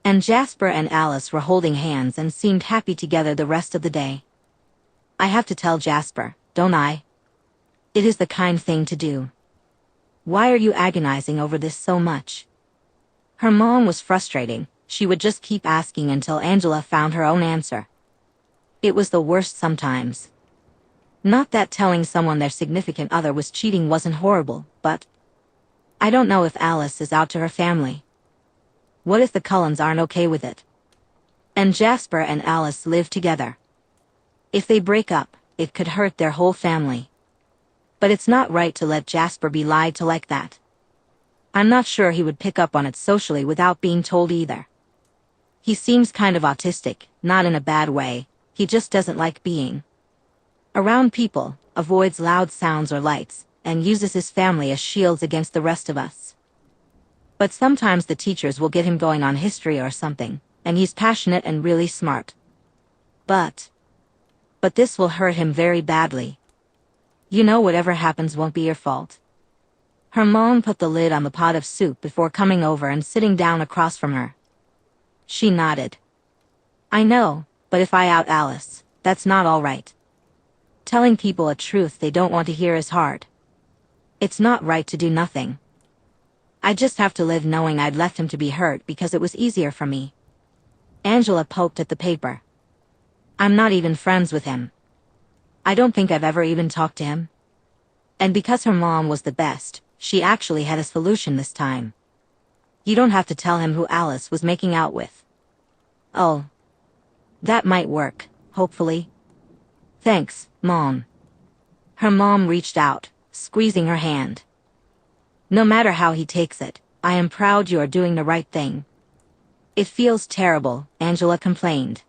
And Jasper and Alice were holding hands and seemed happy together the rest of the day. I have to tell Jasper, don't I? It is the kind thing to do. Why are you agonizing over this so much? Her mom was frustrating. She would just keep asking until Angela found her own answer. It was the worst sometimes. Not that telling someone their significant other was cheating wasn't horrible, but I don't know if Alice is out to her family. What if the Cullens aren't okay with it? And Jasper and Alice live together. If they break up, it could hurt their whole family. But it's not right to let Jasper be lied to like that. I'm not sure he would pick up on it socially without being told either. He seems kind of autistic, not in a bad way, he just doesn't like being around people, avoids loud sounds or lights, and uses his family as shields against the rest of us. But sometimes the teachers will get him going on history or something, and he's passionate and really smart. But this will hurt him very badly. You know whatever happens won't be your fault. Her mom put the lid on the pot of soup before coming over and sitting down across from her. She nodded. I know, but if I out Alice, that's not all right. Telling people a truth they don't want to hear is hard. It's not right to do nothing. I just have to live knowing I'd left him to be hurt because it was easier for me. Angela poked at the paper. I'm not even friends with him. I don't think I've ever even talked to him. And because her mom was the best, she actually had a solution this time. You don't have to tell him who Alice was making out with. Oh. That might work, hopefully. Thanks, Mom. Her mom reached out, squeezing her hand. No matter how he takes it, I am proud you are doing the right thing. It feels terrible, Angela complained.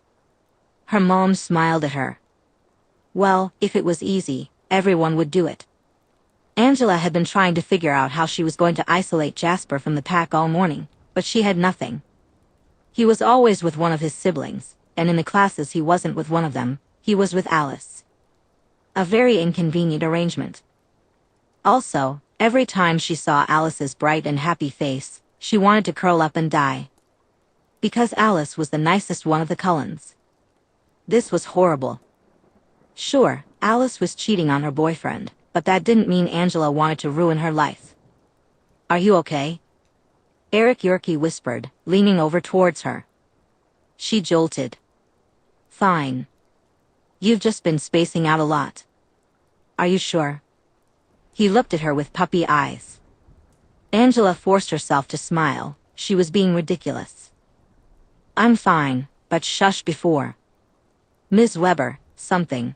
Her mom smiled at her. Well, if it was easy, everyone would do it. Angela had been trying to figure out how she was going to isolate Jasper from the pack all morning, but she had nothing. He was always with one of his siblings, and in the classes he wasn't with one of them, he was with Alice. A very inconvenient arrangement. Also, every time she saw Alice's bright and happy face, she wanted to curl up and die. Because Alice was the nicest one of the Cullens. This was horrible. Sure, Alice was cheating on her boyfriend, but that didn't mean Angela wanted to ruin her life. Are you okay? Eric Yerke whispered, leaning over towards her. She jolted. Fine. You've just been spacing out a lot. Are you sure? He looked at her with puppy eyes. Angela forced herself to smile. She was being ridiculous. I'm fine, but shush before. Ms. Weber, something.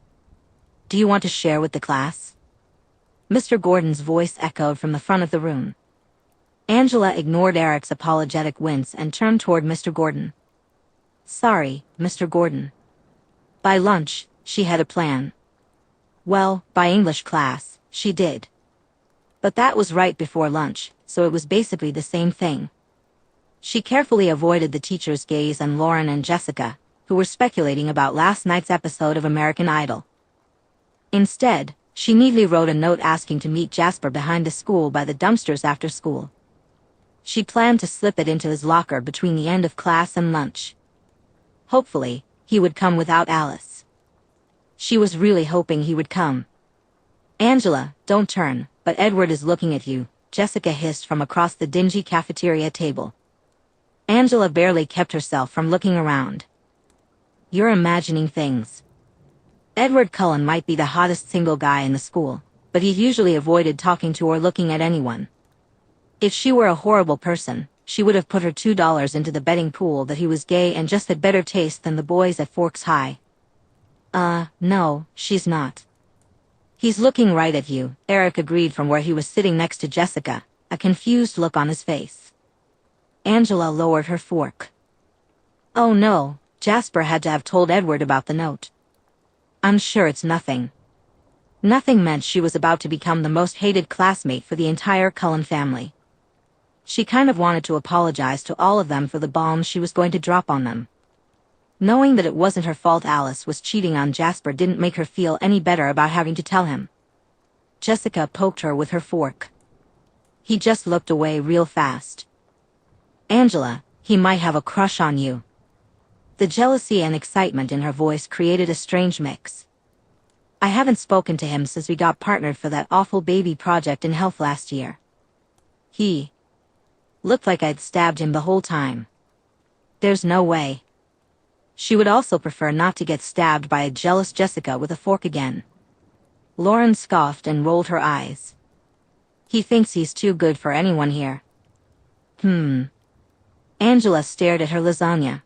Do you want to share with the class? Mr. Gordon's voice echoed from the front of the room. Angela ignored Eric's apologetic wince and turned toward Mr. Gordon. Sorry, Mr. Gordon. By lunch, she had a plan. Well, by English class, she did. But that was right before lunch, so it was basically the same thing. She carefully avoided the teacher's gaze and Lauren and Jessica, who were speculating about last night's episode of American Idol. Instead, she neatly wrote a note asking to meet Jasper behind the school by the dumpsters after school. She planned to slip it into his locker between the end of class and lunch. Hopefully, he would come without Alice. She was really hoping he would come. Angela, don't turn, but Edward is looking at you, Jessica hissed from across the dingy cafeteria table. Angela barely kept herself from looking around. You're imagining things. Edward Cullen might be the hottest single guy in the school, but he usually avoided talking to or looking at anyone. If she were a horrible person, she would have put her $2 into the betting pool that he was gay and just had better taste than the boys at Forks High. No, she's not. He's looking right at you, Eric agreed from where he was sitting next to Jessica, a confused look on his face. Angela lowered her fork. Oh no, Jasper had to have told Edward about the note. I'm sure it's nothing. Nothing meant she was about to become the most hated classmate for the entire Cullen family. She kind of wanted to apologize to all of them for the bombs she was going to drop on them. Knowing that it wasn't her fault Alice was cheating on Jasper didn't make her feel any better about having to tell him. Jessica poked her with her fork. He just looked away real fast. Angela, he might have a crush on you. The jealousy and excitement in her voice created a strange mix. I haven't spoken to him since we got partnered for that awful baby project in health last year. He looked like I'd stabbed him the whole time. There's no way. She would also prefer not to get stabbed by a jealous Jessica with a fork again. Lauren scoffed and rolled her eyes. He thinks he's too good for anyone here. Angela stared at her lasagna.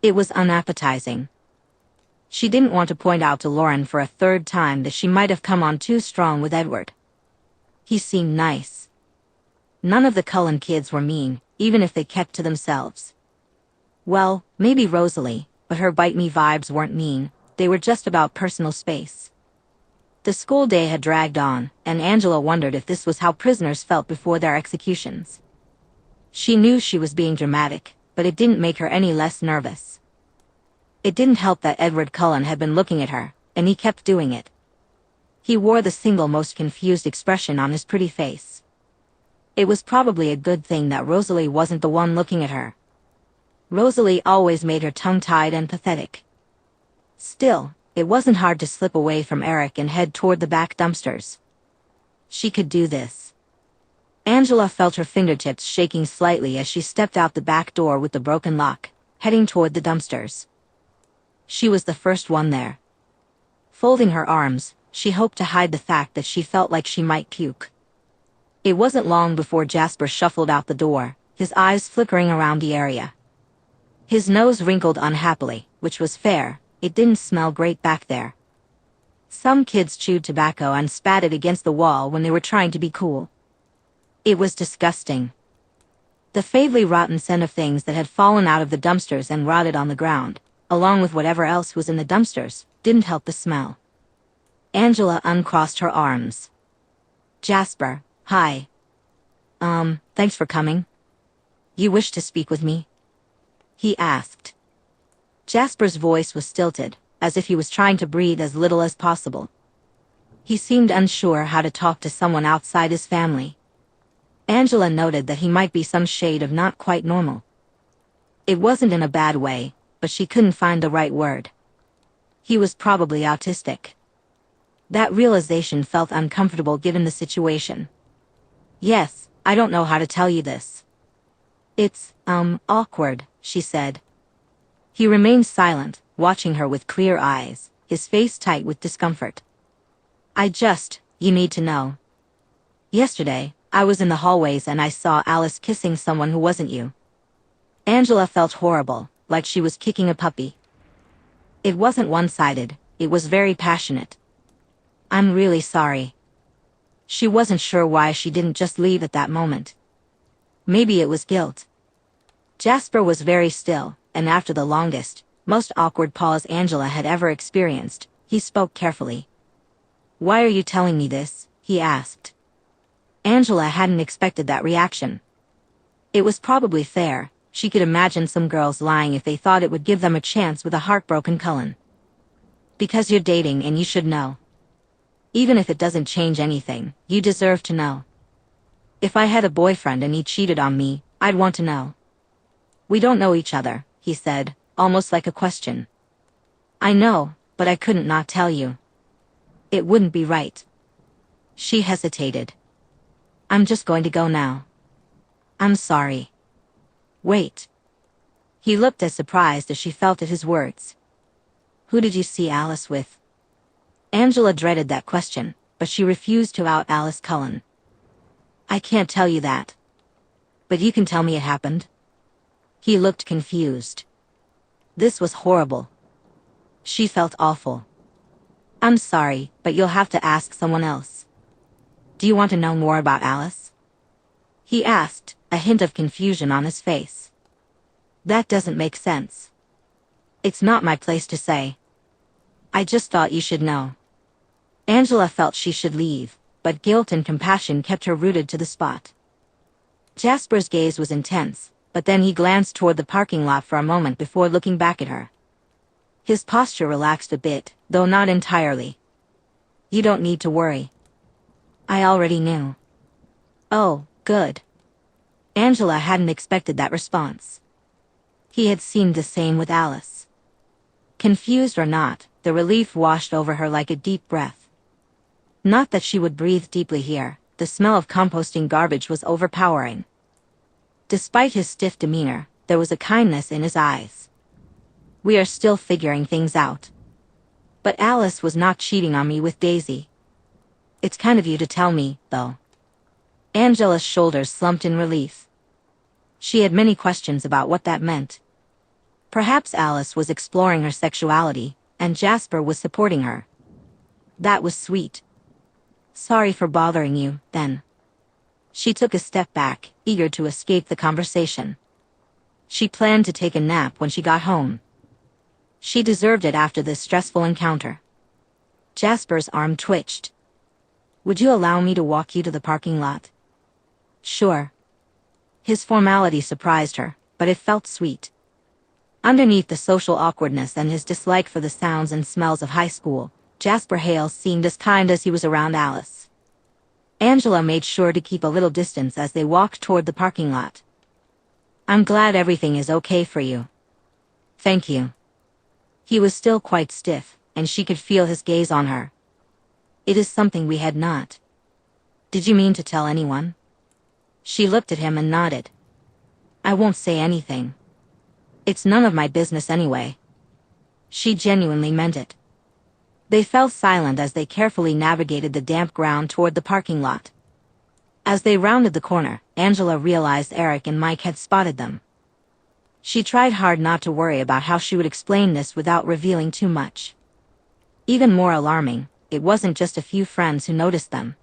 It was unappetizing. She didn't want to point out to Lauren for a third time that she might have come on too strong with Edward. He seemed nice. None of the Cullen kids were mean, even if they kept to themselves. Well, maybe Rosalie, but her bite-me vibes weren't mean, they were just about personal space. The school day had dragged on, and Angela wondered if this was how prisoners felt before their executions. She knew she was being dramatic, but it didn't make her any less nervous. It didn't help that Edward Cullen had been looking at her, and he kept doing it. He wore the single most confused expression on his pretty face. It was probably a good thing that Rosalie wasn't the one looking at her. Rosalie always made her tongue-tied and pathetic. Still, it wasn't hard to slip away from Eric and head toward the back dumpsters. She could do this. Angela felt her fingertips shaking slightly as she stepped out the back door with the broken lock, heading toward the dumpsters. She was the first one there. Folding her arms, she hoped to hide the fact that she felt like she might puke. It wasn't long before Jasper shuffled out the door, his eyes flickering around the area. His nose wrinkled unhappily, which was fair. It didn't smell great back there. Some kids chewed tobacco and spat it against the wall when they were trying to be cool. It was disgusting. The fatally rotten scent of things that had fallen out of the dumpsters and rotted on the ground, along with whatever else was in the dumpsters, didn't help the smell. Angela uncrossed her arms. Jasper, hi. Thanks for coming. You wish to speak with me? He asked. Jasper's voice was stilted, as if he was trying to breathe as little as possible. He seemed unsure how to talk to someone outside his family. Angela noted that he might be some shade of not quite normal. It wasn't in a bad way, but she couldn't find the right word. He was probably autistic. That realization felt uncomfortable given the situation. Yes, I don't know how to tell you this. It's, awkward, she said. He remained silent, watching her with clear eyes, his face tight with discomfort. You need to know. Yesterday, I was in the hallways and I saw Alice kissing someone who wasn't you. Angela felt horrible, like she was kicking a puppy. It wasn't one-sided, it was very passionate. I'm really sorry. She wasn't sure why she didn't just leave at that moment. Maybe it was guilt. Jasper was very still, and after the longest, most awkward pause Angela had ever experienced, he spoke carefully. Why are you telling me this? He asked. Angela hadn't expected that reaction. It was probably fair. She could imagine some girls lying if they thought it would give them a chance with a heartbroken Cullen. Because you're dating and you should know. Even if it doesn't change anything, you deserve to know. If I had a boyfriend and he cheated on me, I'd want to know. We don't know each other, he said, almost like a question. I know, but I couldn't not tell you. It wouldn't be right. She hesitated. I'm just going to go now. I'm sorry. Wait. He looked as surprised as she felt at his words. Who did you see Alice with? Angela dreaded that question, but she refused to out Alice Cullen. I can't tell you that. But you can tell me it happened. He looked confused. This was horrible. She felt awful. I'm sorry, but you'll have to ask someone else. Do you want to know more about Alice? He asked, a hint of confusion on his face. That doesn't make sense. It's not my place to say. I just thought you should know. Angela felt she should leave, but guilt and compassion kept her rooted to the spot. Jasper's gaze was intense, but then he glanced toward the parking lot for a moment before looking back at her. His posture relaxed a bit, though not entirely. You don't need to worry. I already knew. Oh, good. Angela hadn't expected that response. He had seemed the same with Alice. Confused or not, the relief washed over her like a deep breath. Not that she would breathe deeply here, the smell of composting garbage was overpowering. Despite his stiff demeanor, there was a kindness in his eyes. We are still figuring things out. But Alice was not cheating on me with Daisy. It's kind of you to tell me, though. Angela's shoulders slumped in relief. She had many questions about what that meant. Perhaps Alice was exploring her sexuality, and Jasper was supporting her. That was sweet. Sorry for bothering you, then. She took a step back, eager to escape the conversation. She planned to take a nap when she got home. She deserved it after this stressful encounter. Jasper's arm twitched. Would you allow me to walk you to the parking lot? Sure. His formality surprised her, but it felt sweet. Underneath the social awkwardness and his dislike for the sounds and smells of high school, Jasper Hale seemed as kind as he was around Alice. Angela made sure to keep a little distance as they walked toward the parking lot. I'm glad everything is okay for you. Thank you. He was still quite stiff, and she could feel his gaze on her. It is something we had not. Did you mean to tell anyone? She looked at him and nodded. I won't say anything. It's none of my business anyway. She genuinely meant it. They fell silent as they carefully navigated the damp ground toward the parking lot. As they rounded the corner, Angela realized Eric and Mike had spotted them. She tried hard not to worry about how she would explain this without revealing too much. Even more alarming, it wasn't just a few friends who noticed them.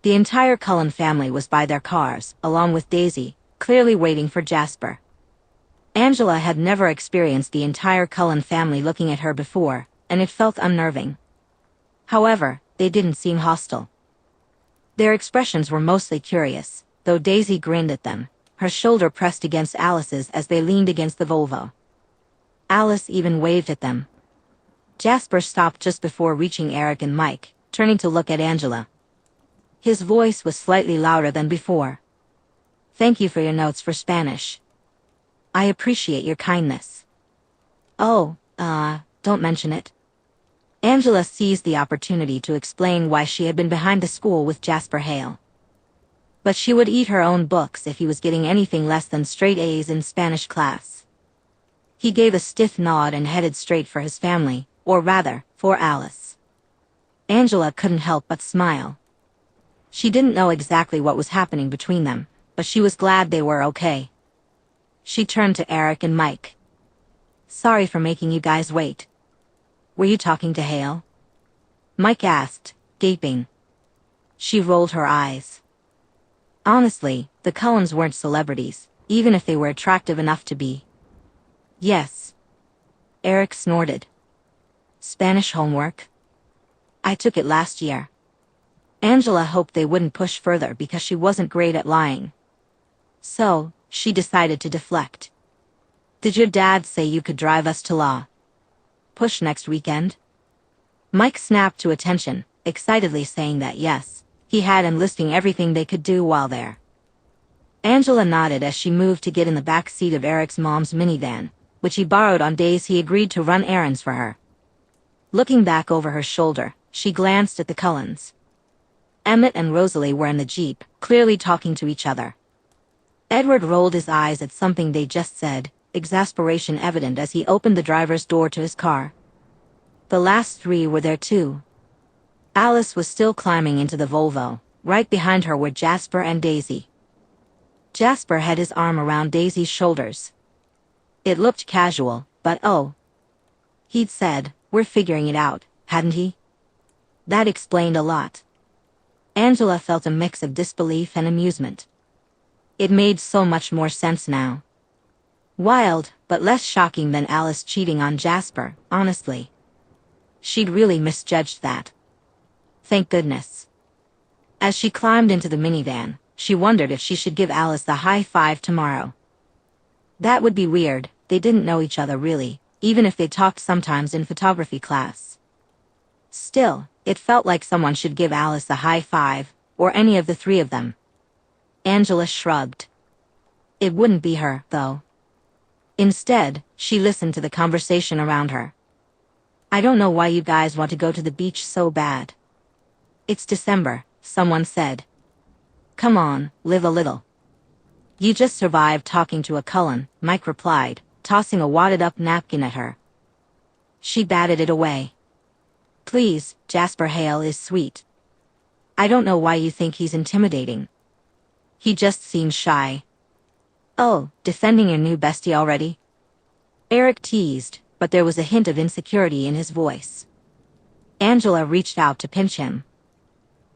The entire Cullen family was by their cars, along with Daisy, clearly waiting for Jasper. Angela had never experienced the entire Cullen family looking at her before, and it felt unnerving. However, they didn't seem hostile. Their expressions were mostly curious, though Daisy grinned at them, her shoulder pressed against Alice's as they leaned against the Volvo. Alice even waved at them. Jasper stopped just before reaching Eric and Mike, turning to look at Angela. His voice was slightly louder than before. Thank you for your notes for Spanish. I appreciate your kindness. Oh, don't mention it. Angela seized the opportunity to explain why she had been behind the school with Jasper Hale. But she would eat her own books if he was getting anything less than straight A's in Spanish class. He gave a stiff nod and headed straight for his family, or rather, for Alice. Angela couldn't help but smile. She didn't know exactly what was happening between them, but she was glad they were okay. She turned to Eric and Mike. Sorry for making you guys wait. Were you talking to Hale? Mike asked, gaping. She rolled her eyes. Honestly, the Cullens weren't celebrities, even if they were attractive enough to be. Yes. Eric snorted. Spanish homework? I took it last year. Angela hoped they wouldn't push further because she wasn't great at lying. So, she decided to deflect. Did your dad say you could drive us to law? Push next weekend? Mike snapped to attention, excitedly saying that yes, he had and listing everything they could do while there. Angela nodded as she moved to get in the back seat of Eric's mom's minivan, which he borrowed on days he agreed to run errands for her. Looking back over her shoulder, she glanced at the Cullens. Emmett and Rosalie were in the Jeep, clearly talking to each other. Edward rolled his eyes at something they just said, exasperation evident as he opened the driver's door to his car. The last three were there too. Alice was still climbing into the Volvo. Right behind her were Jasper and Daisy. Jasper had his arm around Daisy's shoulders. It looked casual, but oh. He'd said, we're figuring it out, hadn't he? That explained a lot. Angela felt a mix of disbelief and amusement. It made so much more sense now. Wild, but less shocking than Alice cheating on Jasper, honestly. She'd really misjudged that. Thank goodness. As she climbed into the minivan, she wondered if she should give Alice the high five tomorrow. That would be weird, they didn't know each other really, even if they talked sometimes in photography class. Still, it felt like someone should give Alice a high five, or any of the three of them. Angela shrugged. It wouldn't be her, though. Instead, she listened to the conversation around her. I don't know why you guys want to go to the beach so bad. It's December, someone said. Come on, live a little. You just survived talking to a Cullen, Mike replied, tossing a wadded-up napkin at her. She batted it away. Please, Jasper Hale is sweet. I don't know why you think he's intimidating. He just seems shy. Oh, defending your new bestie already? Eric teased, but there was a hint of insecurity in his voice. Angela reached out to pinch him.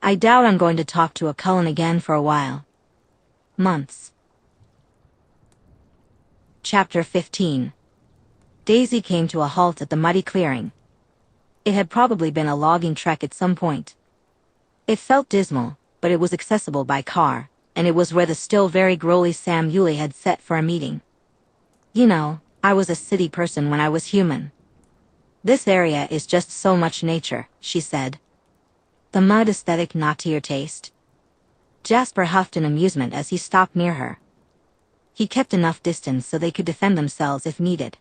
I doubt I'm going to talk to a Cullen again for a while. Months. Chapter 15. Daisy came to a halt at the muddy clearing. It had probably been a logging trek at some point. It felt dismal, but it was accessible by car, and it was where the still very growly Sam Yulee had set for a meeting. You know, I was a city person when I was human. This area is just so much nature, she said. The mud aesthetic not to your taste? Jasper huffed in amusement as he stopped near her. He kept enough distance so they could defend themselves if needed.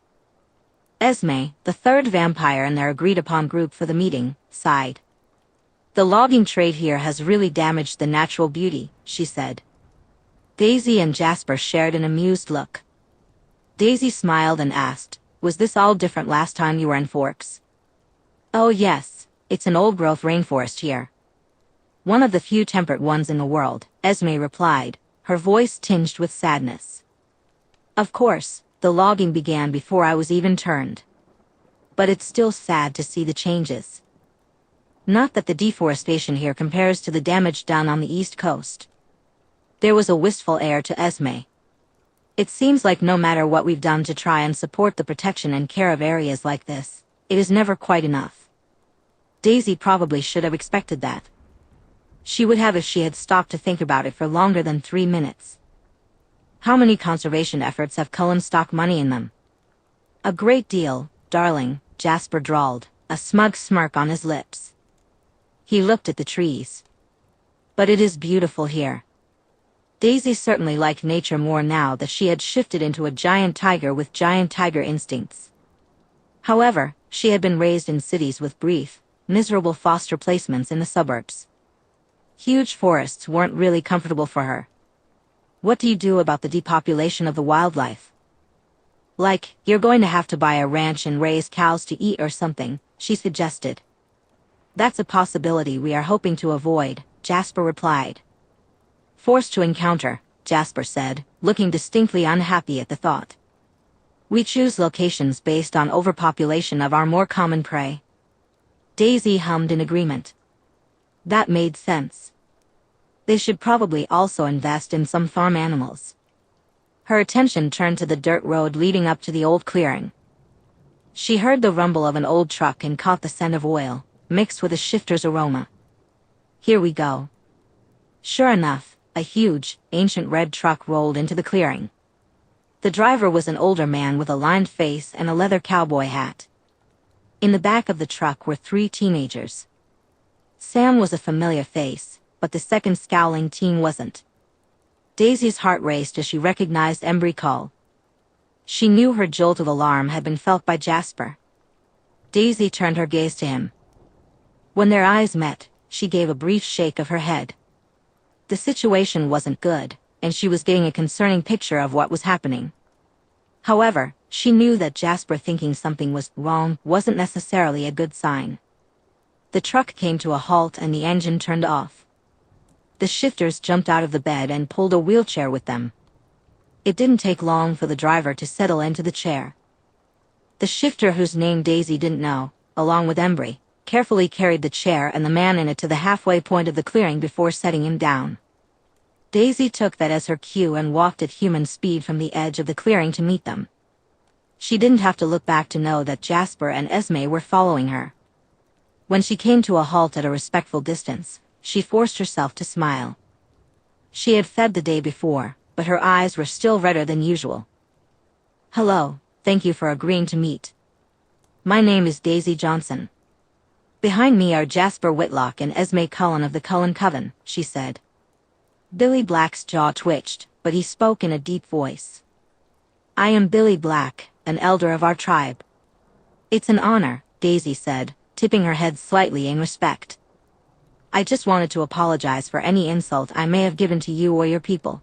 Esme, the third vampire in their agreed-upon group for the meeting, sighed. The logging trade here has really damaged the natural beauty, she said. Daisy and Jasper shared an amused look. Daisy smiled and asked, "Was this all different last time you were in Forks?" "Oh yes, it's an old-growth rainforest here. One of the few temperate ones in the world," Esme replied, her voice tinged with sadness. "Of course, the logging began before I was even turned. But it's still sad to see the changes. Not that the deforestation here compares to the damage done on the East Coast." There was a wistful air to Esme. "It seems like no matter what we've done to try and support the protection and care of areas like this, it is never quite enough." Daisy probably should have expected that. She would have if she had stopped to think about it for longer than 3 minutes. "How many conservation efforts have Cullens stock money in them?" "A great deal, darling," Jasper drawled, a smug smirk on his lips. He looked at the trees. "But it is beautiful here." Daisy certainly liked nature more now that she had shifted into a giant tiger with giant tiger instincts. However, she had been raised in cities with brief, miserable foster placements in the suburbs. Huge forests weren't really comfortable for her. "What do you do about the depopulation of the wildlife?" "Like, you're going to have to buy a ranch and raise cows to eat or something," she suggested. "That's a possibility we are hoping to avoid," Jasper replied. "Forced to encounter," Jasper said, looking distinctly unhappy at the thought. "We choose locations based on overpopulation of our more common prey." Daisy hummed in agreement. That made sense. They should probably also invest in some farm animals. Her attention turned to the dirt road leading up to the old clearing. She heard the rumble of an old truck and caught the scent of oil, mixed with a shifter's aroma. "Here we go." Sure enough, a huge, ancient red truck rolled into the clearing. The driver was an older man with a lined face and a leather cowboy hat. In the back of the truck were 3 teenagers. Sam was a familiar face, but the second scowling teen wasn't. Daisy's heart raced as she recognized Embry Cull. She knew her jolt of alarm had been felt by Jasper. Daisy turned her gaze to him. When their eyes met, she gave a brief shake of her head. The situation wasn't good, and she was getting a concerning picture of what was happening. However, she knew that Jasper thinking something was wrong wasn't necessarily a good sign. The truck came to a halt and the engine turned off. The shifters jumped out of the bed and pulled a wheelchair with them. It didn't take long for the driver to settle into the chair. The shifter, whose name Daisy didn't know, along with Embry, carefully carried the chair and the man in it to the halfway point of the clearing before setting him down. Daisy took that as her cue and walked at human speed from the edge of the clearing to meet them. She didn't have to look back to know that Jasper and Esme were following her. When she came to a halt at a respectful distance, she forced herself to smile. She had fed the day before, but her eyes were still redder than usual. "Hello, thank you for agreeing to meet. My name is Daisy Johnson. Behind me are Jasper Whitlock and Esme Cullen of the Cullen Coven," she said. Billy Black's jaw twitched, but he spoke in a deep voice. "I am Billy Black, an elder of our tribe." "It's an honor," Daisy said, tipping her head slightly in respect. "I just wanted to apologize for any insult I may have given to you or your people.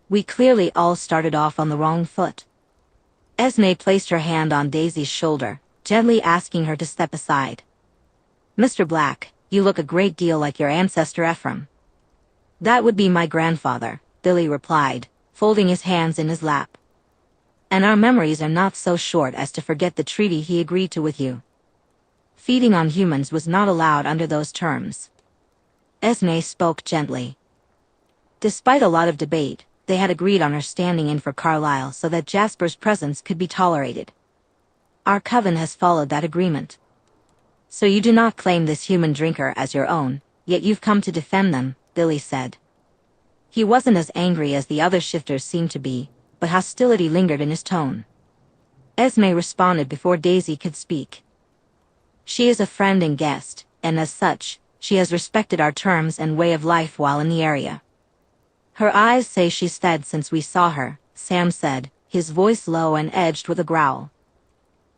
We clearly all started off on the wrong foot." Esme placed her hand on Daisy's shoulder, gently asking her to step aside. "Mr. Black, you look a great deal like your ancestor Ephraim." "That would be my grandfather," Billy replied, folding his hands in his lap. "And our memories are not so short as to forget the treaty he agreed to with you. Feeding on humans was not allowed under those terms." Esme spoke gently. Despite a lot of debate, they had agreed on her standing in for Carlyle so that Jasper's presence could be tolerated. "Our coven has followed that agreement. So you do not claim this human drinker as your own, yet you've come to defend them," Billy said. He wasn't as angry as the other shifters seemed to be, but hostility lingered in his tone. Esme responded before Daisy could speak. "She is a friend and guest, and as such, she has respected our terms and way of life while in the area. Her eyes say she's fed since we saw her, Sam said, his voice low and edged with a growl.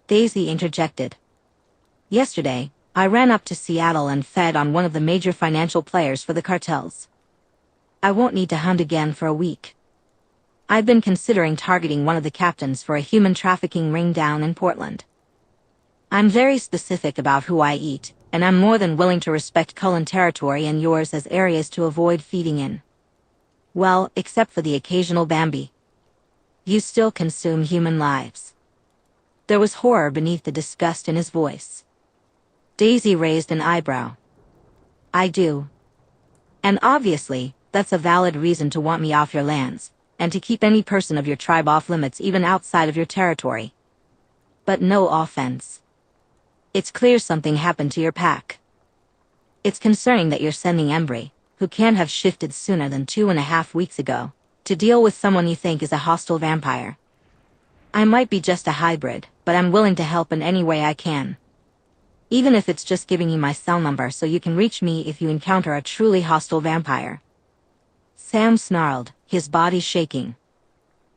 Daisy interjected. Yesterday, I ran up to Seattle and fed on one of the major financial players for the cartels. I won't need to hunt again for a week. I've been considering targeting one of the captains for a human trafficking ring down in Portland. I'm very specific about who I eat, and I'm more than willing to respect Cullen territory and yours as areas to avoid feeding in. Well, except for the occasional Bambi. You still consume human lives. There was horror beneath the disgust in his voice. Daisy raised an eyebrow. I do. And obviously, that's a valid reason to want me off your lands, and to keep any person of your tribe off limits even outside of your territory. But no offense. It's clear something happened to your pack. It's concerning that you're sending Embry, who can't have shifted sooner than 2.5 weeks ago, to deal with someone you think is a hostile vampire. I might be just a hybrid, but I'm willing to help in any way I can. Even if it's just giving you my cell number so you can reach me if you encounter a truly hostile vampire. Sam snarled, his body shaking.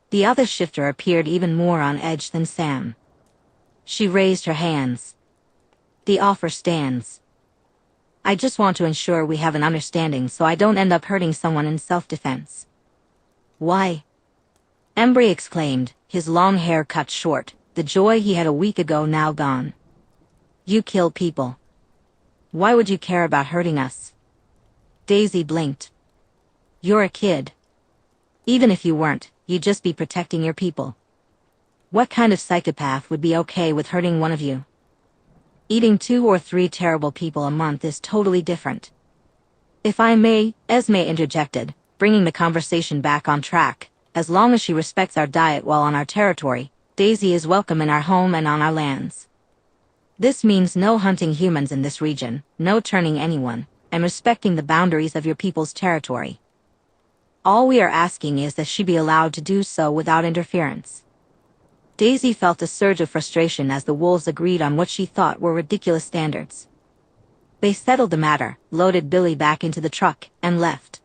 The other shifter appeared even more on edge than Sam. She raised her hands. The offer stands. I just want to ensure we have an understanding so I don't end up hurting someone in self-defense. Why? Embry exclaimed, his long hair cut short, the joy he had a week ago now gone. You kill people. Why would you care about hurting us? Daisy blinked. You're a kid. Even if you weren't, you'd just be protecting your people. What kind of psychopath would be okay with hurting one of you? Eating 2 or 3 terrible people a month is totally different. If I may, Esme interjected, bringing the conversation back on track. As long as she respects our diet while on our territory, Daisy is welcome in our home and on our lands. This means no hunting humans in this region, no turning anyone, and respecting the boundaries of your people's territory. All we are asking is that she be allowed to do so without interference. Daisy felt a surge of frustration as the wolves agreed on what she thought were ridiculous standards. They settled the matter, loaded Billy back into the truck, and left.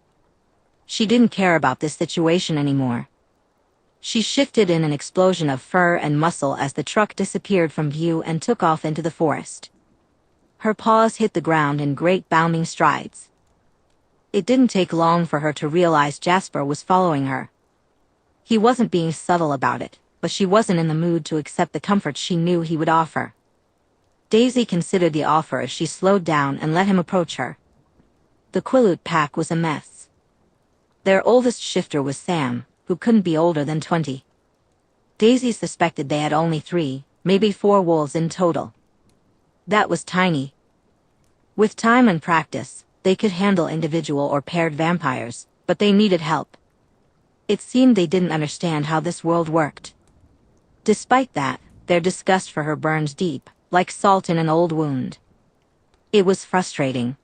She didn't care about this situation anymore. She shifted in an explosion of fur and muscle as the truck disappeared from view and took off into the forest. Her paws hit the ground in great bounding strides. It didn't take long for her to realize Jasper was following her. He wasn't being subtle about it, but she wasn't in the mood to accept the comfort she knew he would offer. Daisy considered the offer as she slowed down and let him approach her. The Quileute pack was a mess. Their oldest shifter was Sam, who couldn't be older than 20. Daisy suspected they had only 3, maybe 4 wolves in total. That was tiny. With time and practice, they could handle individual or paired vampires, but they needed help. It seemed they didn't understand how this world worked. Despite that, their disgust for her burned deep, like salt in an old wound. It was frustrating.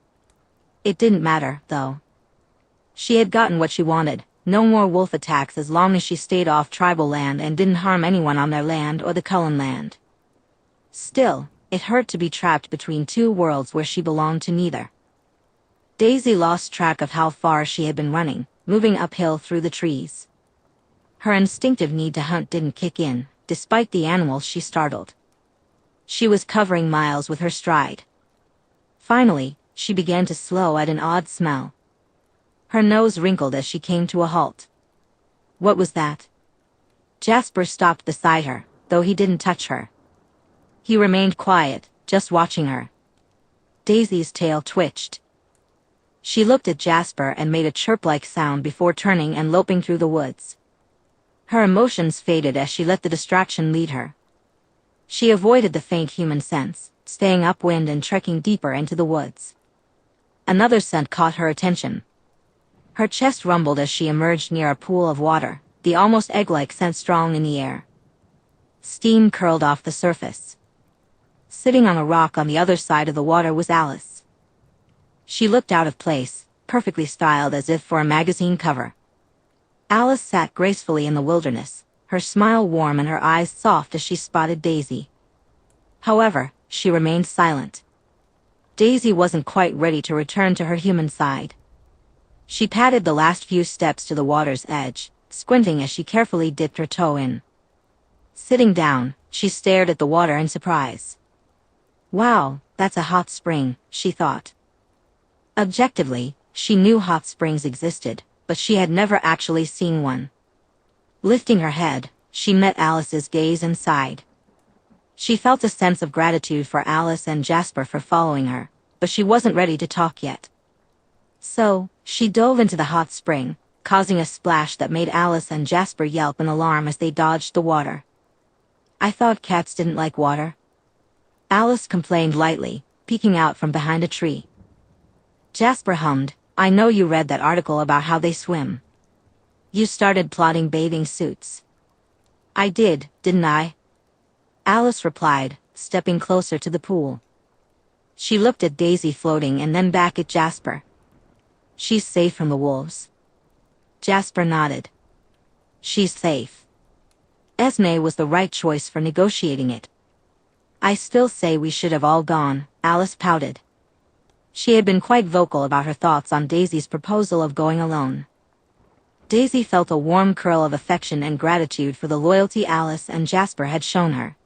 It didn't matter, though. She had gotten what she wanted. No more wolf attacks as long as she stayed off tribal land and didn't harm anyone on their land or the Cullen land. Still, it hurt to be trapped between 2 worlds where she belonged to neither. Daisy lost track of how far she had been running, moving uphill through the trees. Her instinctive need to hunt didn't kick in, despite the animals she startled. She was covering miles with her stride. Finally, she began to slow at an odd smell. Her nose wrinkled as she came to a halt. What was that? Jasper stopped beside her, though he didn't touch her. He remained quiet, just watching her. Daisy's tail twitched. She looked at Jasper and made a chirp-like sound before turning and loping through the woods. Her emotions faded as she let the distraction lead her. She avoided the faint human scents, staying upwind and trekking deeper into the woods. Another scent caught her attention. Her chest rumbled as she emerged near a pool of water, the almost egg-like scent strong in the air. Steam curled off the surface. Sitting on a rock on the other side of the water was Alice. She looked out of place, perfectly styled as if for a magazine cover. Alice sat gracefully in the wilderness, her smile warm and her eyes soft as she spotted Daisy. However, she remained silent. Daisy wasn't quite ready to return to her human side. She padded the last few steps to the water's edge, squinting as she carefully dipped her toe in. Sitting down, she stared at the water in surprise. Wow, that's a hot spring, she thought. Objectively, she knew hot springs existed, but she had never actually seen one. Lifting her head, she met Alice's gaze and sighed. She felt a sense of gratitude for Alice and Jasper for following her, but she wasn't ready to talk yet. So, she dove into the hot spring, causing a splash that made Alice and Jasper yelp in alarm as they dodged the water. I thought cats didn't like water. Alice complained lightly, peeking out from behind a tree. Jasper hummed, I know you read that article about how they swim. You started plotting bathing suits. I did, didn't I? Alice replied, stepping closer to the pool. She looked at Daisy floating and then back at Jasper. She's safe from the wolves. Jasper nodded. She's safe. Esme was the right choice for negotiating it. I still say we should have all gone, Alice pouted. She had been quite vocal about her thoughts on Daisy's proposal of going alone. Daisy felt a warm curl of affection and gratitude for the loyalty Alice and Jasper had shown her.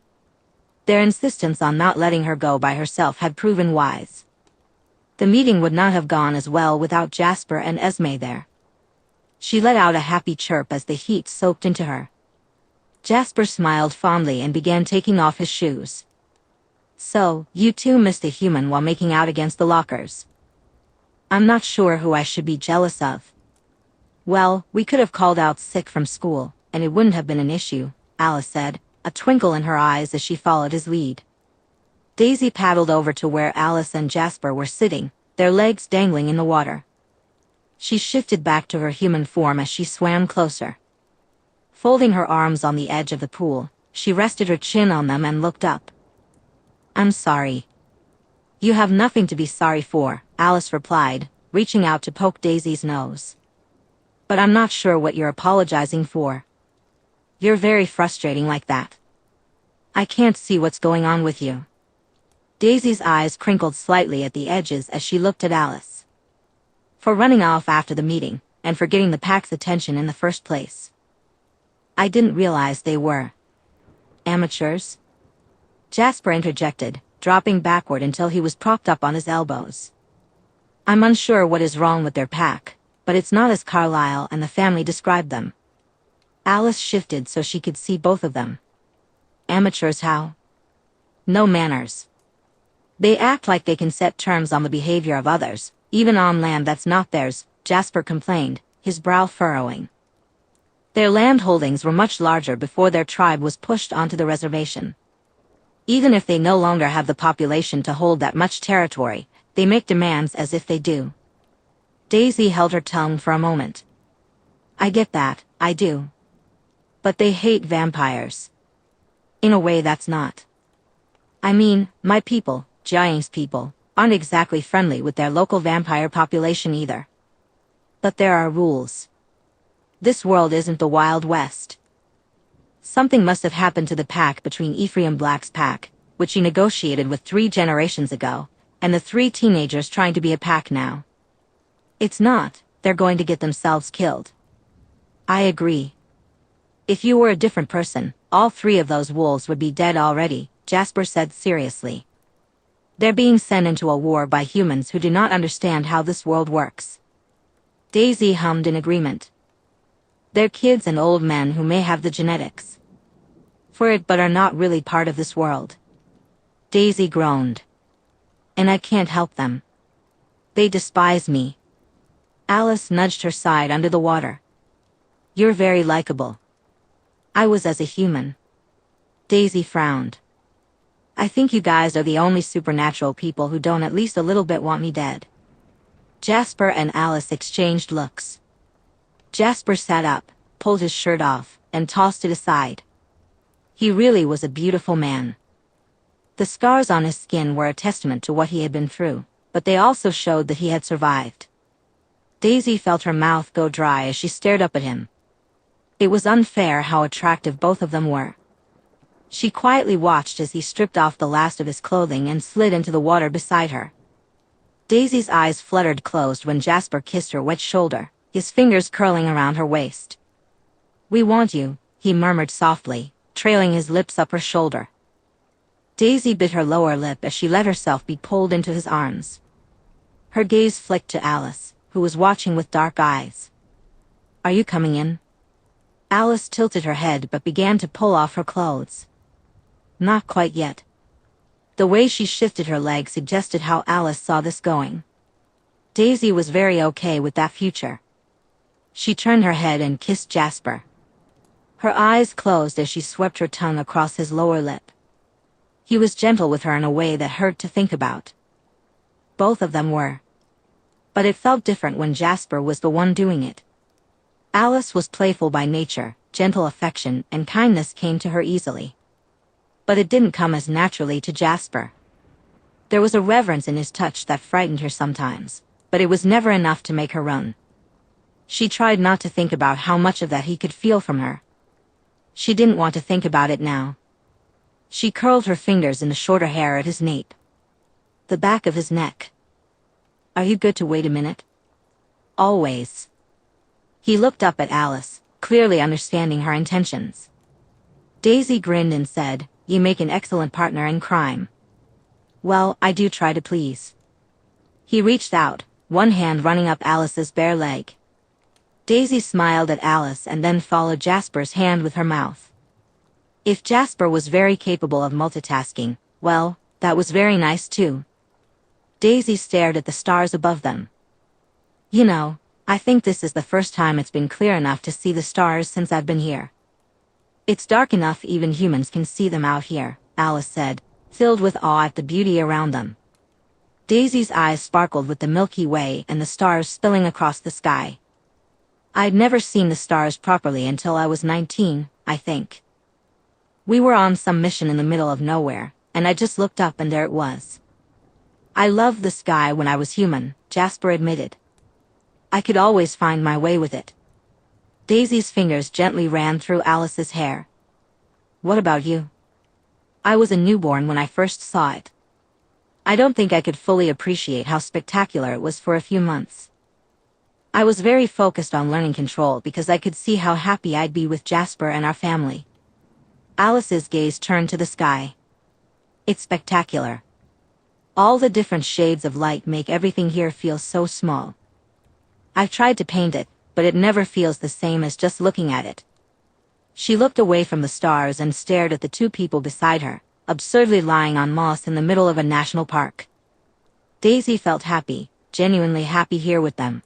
Their insistence on not letting her go by herself had proven wise. The meeting would not have gone as well without Jasper and Esme there. She let out a happy chirp as the heat soaked into her. Jasper smiled fondly and began taking off his shoes. So, you two missed a human while making out against the lockers. I'm not sure who I should be jealous of. Well, we could have called out sick from school, and it wouldn't have been an issue, Alice said, a twinkle in her eyes as she followed his lead. Daisy paddled over to where Alice and Jasper were sitting, their legs dangling in the water. She shifted back to her human form as she swam closer. Folding her arms on the edge of the pool, she rested her chin on them and looked up. I'm sorry. You have nothing to be sorry for, Alice replied, reaching out to poke Daisy's nose. But I'm not sure what you're apologizing for. You're very frustrating like that. I can't see what's going on with you. Daisy's eyes crinkled slightly at the edges as she looked at Alice. For running off after the meeting, and for getting the pack's attention in the first place. I didn't realize they were amateurs. Jasper interjected, dropping backward until he was propped up on his elbows. I'm unsure what is wrong with their pack, but it's not as Carlyle and the family described them. Alice shifted so she could see both of them. Amateurs how? No manners. They act like they can set terms on the behavior of others, even on land that's not theirs, Jasper complained, his brow furrowing. Their land holdings were much larger before their tribe was pushed onto the reservation. Even if they no longer have the population to hold that much territory, they make demands as if they do. Daisy held her tongue for a moment. I get that, I do. But they hate vampires. In a way that's not. I mean, my people, Giant's people, aren't exactly friendly with their local vampire population either. But there are rules. This world isn't the Wild West. Something must have happened to the pack between Ephraim Black's pack, which he negotiated with 3 generations ago, and the 3 teenagers trying to be a pack now. It's not, they're going to get themselves killed. I agree. If you were a different person, all 3 of those wolves would be dead already, Jasper said seriously. They're being sent into a war by humans who do not understand how this world works. Daisy hummed in agreement. They're kids and old men who may have the genetics for it but are not really part of this world. Daisy groaned. And I can't help them. They despise me. Alice nudged her side under the water. You're very likable. I was as a human. Daisy frowned. I think you guys are the only supernatural people who don't at least a little bit want me dead. Jasper and Alice exchanged looks. Jasper sat up, pulled his shirt off, and tossed it aside. He really was a beautiful man. The scars on his skin were a testament to what he had been through, but they also showed that he had survived. Daisy felt her mouth go dry as she stared up at him. It was unfair how attractive both of them were. She quietly watched as he stripped off the last of his clothing and slid into the water beside her. Daisy's eyes fluttered closed when Jasper kissed her wet shoulder, his fingers curling around her waist. We want you, he murmured softly, trailing his lips up her shoulder. Daisy bit her lower lip as she let herself be pulled into his arms. Her gaze flicked to Alice, who was watching with dark eyes. Are you coming in? Alice tilted her head but began to pull off her clothes. Not quite yet. The way she shifted her leg suggested how Alice saw this going. Daisy was very okay with that future. She turned her head and kissed Jasper. Her eyes closed as she swept her tongue across his lower lip. He was gentle with her in a way that hurt to think about. Both of them were. But it felt different when Jasper was the one doing it. Alice was playful by nature, gentle affection and kindness came to her easily. But it didn't come as naturally to Jasper. There was a reverence in his touch that frightened her sometimes, but it was never enough to make her run. She tried not to think about how much of that he could feel from her. She didn't want to think about it now. She curled her fingers in the shorter hair at his nape. The back of his neck. Are you good to wait a minute? Always. He looked up at Alice, clearly understanding her intentions. Daisy grinned and said, You make an excellent partner in crime. Well, I do try to please. He reached out, one hand running up Alice's bare leg. Daisy smiled at Alice and then followed Jasper's hand with her mouth. If Jasper was very capable of multitasking, well, that was very nice too. Daisy stared at the stars above them. You know, I think this is the first time it's been clear enough to see the stars since I've been here. It's dark enough even humans can see them out here, Alice said, filled with awe at the beauty around them. Daisy's eyes sparkled with the Milky Way and the stars spilling across the sky. I'd never seen the stars properly until I was 19, I think. We were on some mission in the middle of nowhere, and I just looked up and there it was. I loved the sky when I was human, Jasper admitted. I could always find my way with it. Daisy's fingers gently ran through Alice's hair. What about you? I was a newborn when I first saw it. I don't think I could fully appreciate how spectacular it was for a few months. I was very focused on learning control because I could see how happy I'd be with Jasper and our family. Alice's gaze turned to the sky. It's spectacular. All the different shades of light make everything here feel so small. I've tried to paint it, but it never feels the same as just looking at it. She looked away from the stars and stared at the two people beside her, absurdly lying on moss in the middle of a national park. Daisy felt happy, genuinely happy here with them.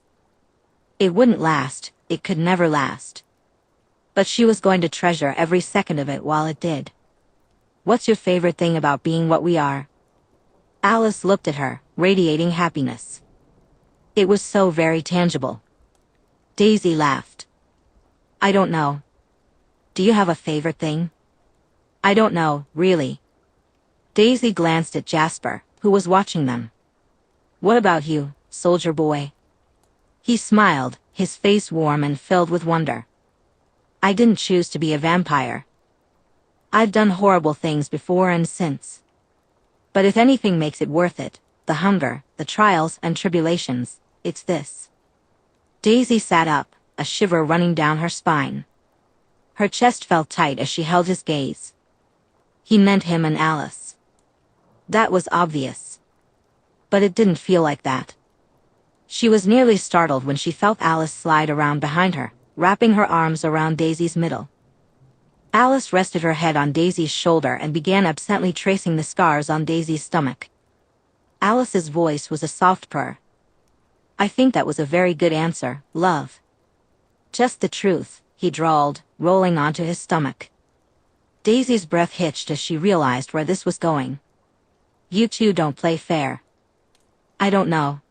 It wouldn't last, it could never last. But she was going to treasure every second of it while it did. What's your favorite thing about being what we are? Alice looked at her, radiating happiness. It was so very tangible. Daisy laughed. I don't know. Do you have a favorite thing? I don't know, really. Daisy glanced at Jasper, who was watching them. What about you, soldier boy? He smiled, his face warm and filled with wonder. I didn't choose to be a vampire. I've done horrible things before and since. But if anything makes it worth it, the hunger, the trials and tribulations, it's this. Daisy sat up, a shiver running down her spine. Her chest felt tight as she held his gaze. He meant him and Alice. That was obvious. But it didn't feel like that. She was nearly startled when she felt Alice slide around behind her, wrapping her arms around Daisy's middle. Alice rested her head on Daisy's shoulder and began absently tracing the scars on Daisy's stomach. Alice's voice was a soft purr. I think that was a very good answer, love. Just the truth, he drawled, rolling onto his stomach. Daisy's breath hitched as she realized where this was going. You two don't play fair. I don't know.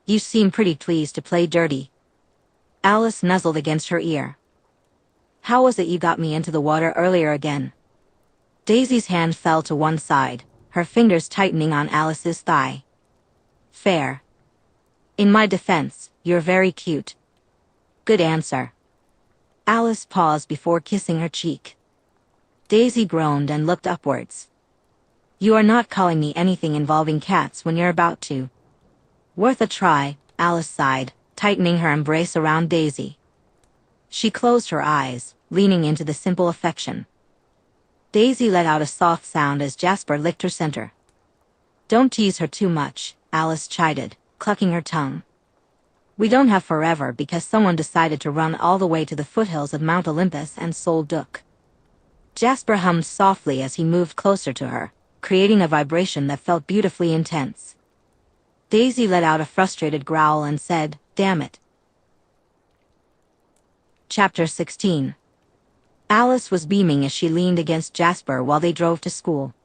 You seem pretty pleased to play dirty. Alice nuzzled against her ear. How was it you got me into the water earlier again? Daisy's hand fell to one side, her fingers tightening on Alice's thigh. Fair. In my defense, you're very cute. Good answer. Alice paused before kissing her cheek. Daisy groaned and looked upwards. You are not calling me anything involving cats when you're about to. Worth a try, Alice sighed, tightening her embrace around Daisy. She closed her eyes, leaning into the simple affection. Daisy let out a soft sound as Jasper licked her center. "Don't tease her too much," Alice chided, clucking her tongue. "We don't have forever because someone decided to run all the way to the foothills of Mount Olympus and sold Duke." Jasper hummed softly as he moved closer to her, creating a vibration that felt beautifully intense. Daisy let out a frustrated growl and said, "Damn it." Chapter 16. Alice was beaming as she leaned against Jasper while they drove to school.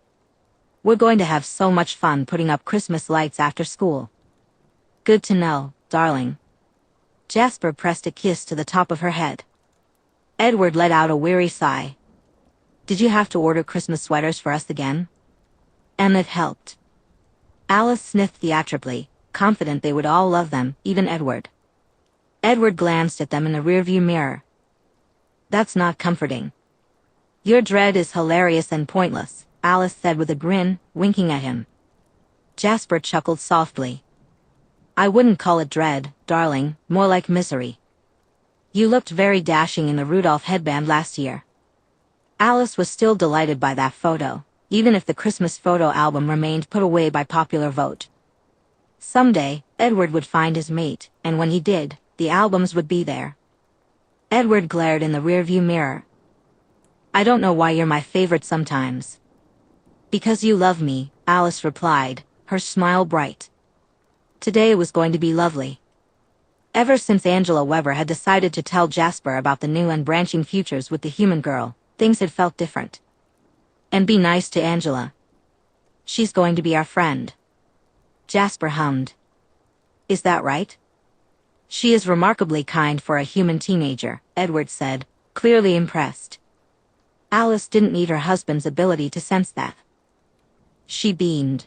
"We're going to have so much fun putting up Christmas lights after school." "Good to know, darling." Jasper pressed a kiss to the top of her head. Edward let out a weary sigh. "Did you have to order Christmas sweaters for us again?" And it helped. Alice sniffed theatrically, confident they would all love them, even Edward. Edward glanced at them in the rearview mirror. "That's not comforting." "Your dread is hilarious and pointless," Alice said with a grin, winking at him. Jasper chuckled softly. "I wouldn't call it dread, darling, more like misery. You looked very dashing in the Rudolph headband last year." Alice was still delighted by that photo, even if the Christmas photo album remained put away by popular vote. Someday, Edward would find his mate, and when he did, the albums would be there. Edward glared in the rearview mirror. "I don't know why you're my favorite sometimes." "Because you love me," Alice replied, her smile bright. Today was going to be lovely. Ever since Angela Weber had decided to tell Jasper about the new and branching futures with the human girl, things had felt different. "And be nice to Angela. She's going to be our friend." Jasper hummed. "Is that right?" "She is remarkably kind for a human teenager," Edward said, clearly impressed. Alice didn't need her husband's ability to sense that. She beamed.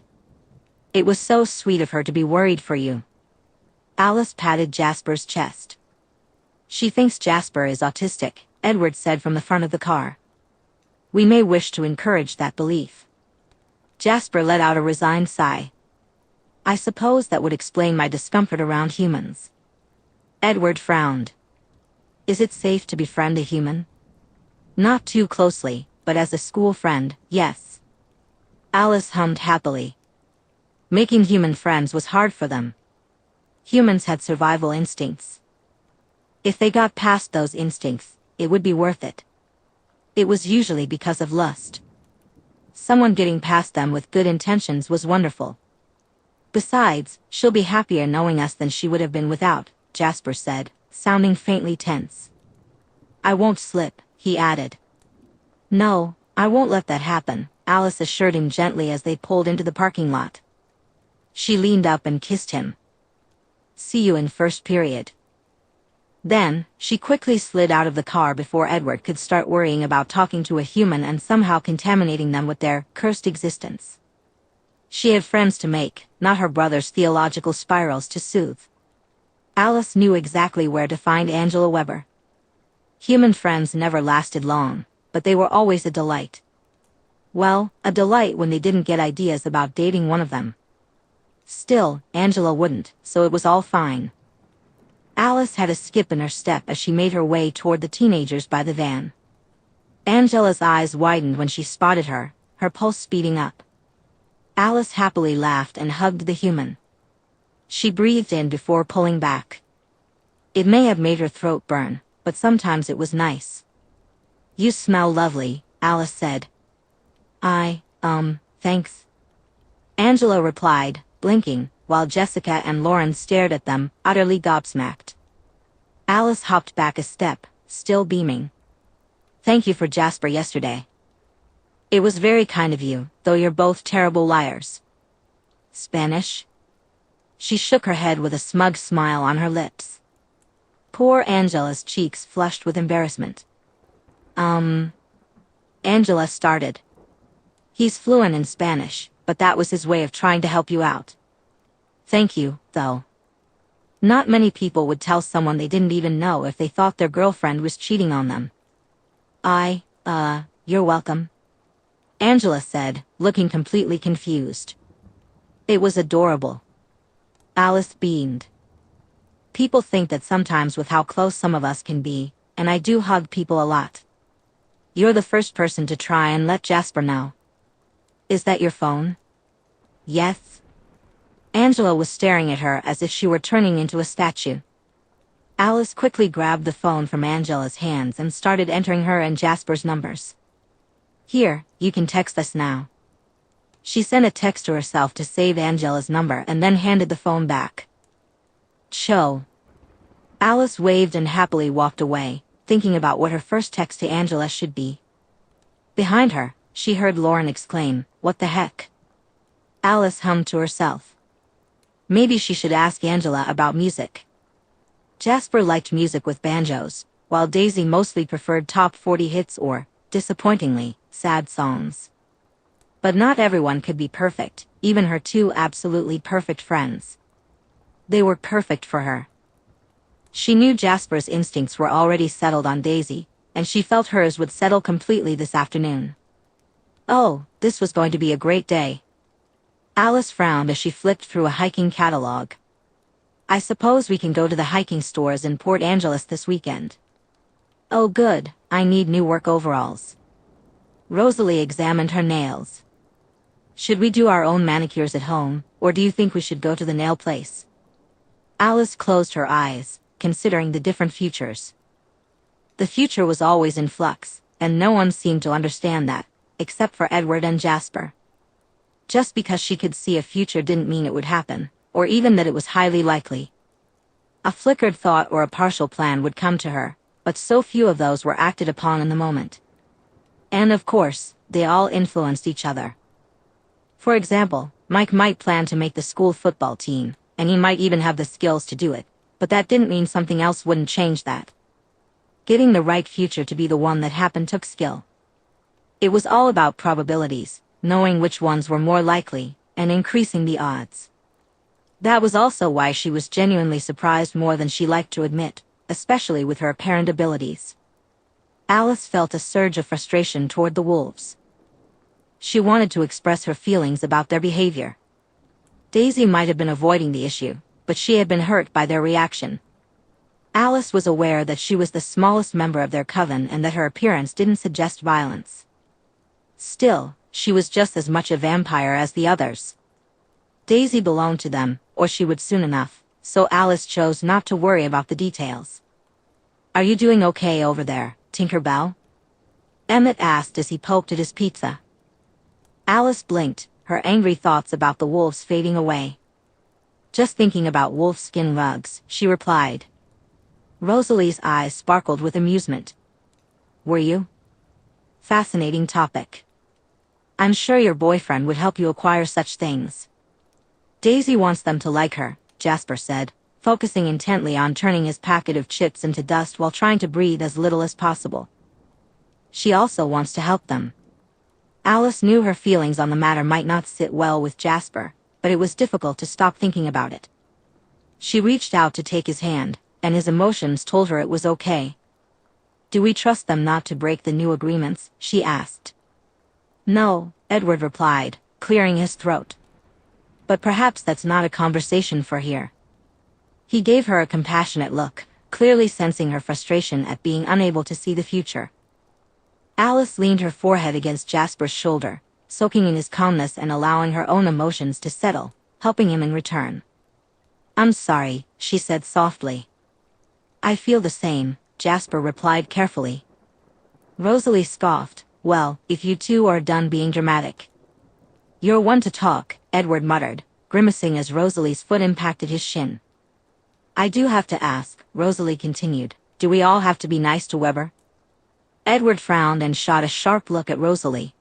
"It was so sweet of her to be worried for you." Alice patted Jasper's chest. "She thinks Jasper is autistic," Edward said from the front of the car. "We may wish to encourage that belief." Jasper let out a resigned sigh. "I suppose that would explain my discomfort around humans." Edward frowned. "Is it safe to befriend a human?" "Not too closely, but as a school friend, yes." Alice hummed happily. Making human friends was hard for them. Humans had survival instincts. If they got past those instincts, it would be worth it. It was usually because of lust. Someone getting past them with good intentions was wonderful. "Besides, she'll be happier knowing us than she would have been without," Jasper said, sounding faintly tense. "I won't slip," he added. "No, I won't let that happen," Alice assured him gently as they pulled into the parking lot. She leaned up and kissed him. "See you in first period." Then, she quickly slid out of the car before Edward could start worrying about talking to a human and somehow contaminating them with their cursed existence. She had friends to make, not her brother's theological spirals to soothe. Alice knew exactly where to find Angela Weber. Human friends never lasted long, but they were always a delight. Well, a delight when they didn't get ideas about dating one of them. Still, Angela wouldn't, so it was all fine. Alice had a skip in her step as she made her way toward the teenagers by the van. Angela's eyes widened when she spotted her, her pulse speeding up. Alice happily laughed and hugged the human. She breathed in before pulling back. It may have made her throat burn, but sometimes it was nice. "You smell lovely," Alice said. Thanks." Angela replied, blinking, while Jessica and Lauren stared at them, utterly gobsmacked. Alice hopped back a step, still beaming. "Thank you for Jasper yesterday. It was very kind of you, though you're both terrible liars." "Spanish?" She shook her head with a smug smile on her lips. Poor Angela's cheeks flushed with embarrassment. Angela started. "He's fluent in Spanish, but that was his way of trying to help you out." "Thank you, though." Not many people would tell someone they didn't even know if they thought their girlfriend was cheating on them. You're welcome," Angela said, looking completely confused. It was adorable. Alice beamed. "People think that sometimes with how close some of us can be, and I do hug people a lot. You're the first person to try and let Jasper know. Is that your phone? Yes. Angela was staring at her as if she were turning into a statue. Alice quickly grabbed the phone from Angela's hands and started entering her and Jasper's numbers. Here, you can text us now. She sent a text to herself to save Angela's number and then handed the phone back. Cho. Alice waved and happily walked away, thinking about what her first text to Angela should be. Behind her, she heard Lauren exclaim, "What the heck?" Alice hummed to herself. Maybe she should ask Angela about music. Jasper liked music with banjos, while Daisy mostly preferred top 40 hits or, disappointingly, sad songs. But not everyone could be perfect, even her two absolutely perfect friends. They were perfect for her. She knew Jasper's instincts were already settled on Daisy, and she felt hers would settle completely this afternoon. Oh, this was going to be a great day. Alice frowned as she flipped through a hiking catalog. I suppose we can go to the hiking stores in Port Angeles this weekend. Oh good, I need new work overalls. Rosalie examined her nails. Should we do our own manicures at home, or do you think we should go to the nail place? Alice closed her eyes, considering the different futures. The future was always in flux, and no one seemed to understand that, except for Edward and Jasper. Just because she could see a future didn't mean it would happen, or even that it was highly likely. A flickered thought or a partial plan would come to her, but so few of those were acted upon in the moment. And of course, they all influenced each other. For example, Mike might plan to make the school football team, and he might even have the skills to do it, but that didn't mean something else wouldn't change that. Getting the right future to be the one that happened took skill. It was all about probabilities, knowing which ones were more likely, and increasing the odds. That was also why she was genuinely surprised more than she liked to admit, especially with her apparent abilities. Alice felt a surge of frustration toward the wolves. She wanted to express her feelings about their behavior. Daisy might have been avoiding the issue, but she had been hurt by their reaction. Alice was aware that she was the smallest member of their coven and that her appearance didn't suggest violence. Still, she was just as much a vampire as the others. Daisy belonged to them, or she would soon enough, so Alice chose not to worry about the details. Are you doing okay over there, Tinker Bell? Emmett asked as he poked at his pizza. Alice blinked, her angry thoughts about the wolves fading away. Just thinking about wolfskin rugs, she replied. Rosalie's eyes sparkled with amusement. Were you? Fascinating topic. I'm sure your boyfriend would help you acquire such things. Daisy wants them to like her, Jasper said, focusing intently on turning his packet of chips into dust while trying to breathe as little as possible. She also wants to help them. Alice knew her feelings on the matter might not sit well with Jasper, but it was difficult to stop thinking about it. She reached out to take his hand, and his emotions told her it was okay. Do we trust them not to break the new agreements? She asked. No, Edward replied, clearing his throat. But perhaps that's not a conversation for here. He gave her a compassionate look, clearly sensing her frustration at being unable to see the future. Alice leaned her forehead against Jasper's shoulder, soaking in his calmness and allowing her own emotions to settle, helping him in return. I'm sorry, she said softly. I feel the same, Jasper replied carefully. Rosalie scoffed, well, if you two are done being dramatic. You're one to talk, Edward muttered, grimacing as Rosalie's foot impacted his shin. I do have to ask, Rosalie continued, do we all have to be nice to Weber? Edward frowned and shot a sharp look at Rosalie.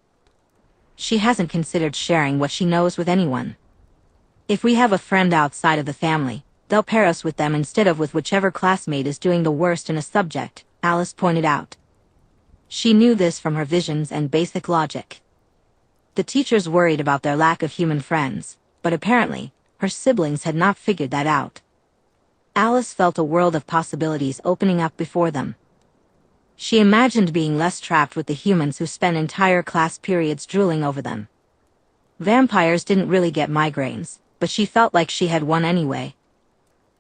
She hasn't considered sharing what she knows with anyone. If we have a friend outside of the family, they'll pair us with them instead of with whichever classmate is doing the worst in a subject, Alice pointed out. She knew this from her visions and basic logic. The teachers worried about their lack of human friends, but apparently, her siblings had not figured that out. Alice felt a world of possibilities opening up before them. She imagined being less trapped with the humans who spent entire class periods drooling over them. Vampires didn't really get migraines, but she felt like she had one anyway.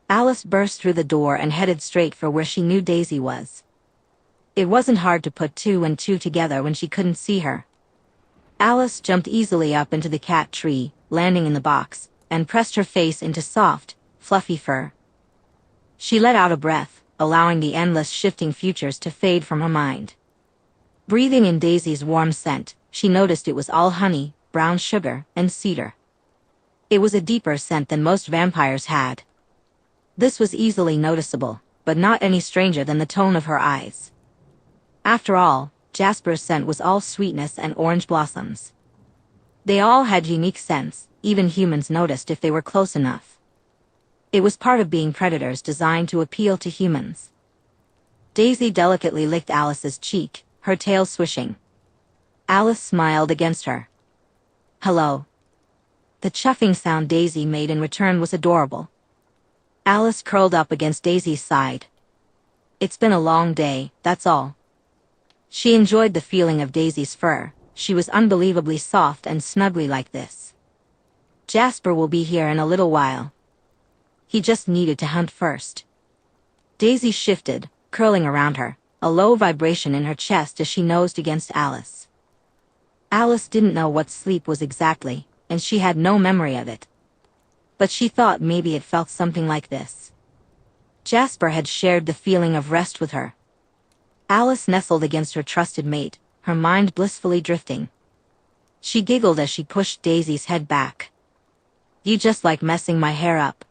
Alice burst through the door and headed straight for where she knew Daisy was. It wasn't hard to put two and two together when she couldn't see her. Alice jumped easily up into the cat tree, landing in the box, and pressed her face into soft, fluffy fur. She let out a breath, allowing the endless shifting futures to fade from her mind. Breathing in Daisy's warm scent, she noticed it was all honey, brown sugar, and cedar. It was a deeper scent than most vampires had. This was easily noticeable, but not any stranger than the tone of her eyes. After all, Jasper's scent was all sweetness and orange blossoms. They all had unique scents, even humans noticed if they were close enough. It was part of being predators designed to appeal to humans. Daisy delicately licked Alice's cheek, her tail swishing. Alice smiled against her. "Hello." The chuffing sound Daisy made in return was adorable. Alice curled up against Daisy's side. "It's been a long day, that's all." She enjoyed the feeling of Daisy's fur. She was unbelievably soft and snuggly like this. "Jasper will be here in a little while. He just needed to hunt first." Daisy shifted, curling around her, a low vibration in her chest as she nosed against Alice. Alice didn't know what sleep was exactly, and she had no memory of it. But she thought maybe it felt something like this. Jasper had shared the feeling of rest with her. Alice nestled against her trusted mate, her mind blissfully drifting. She giggled as she pushed Daisy's head back. "You just like messing my hair up."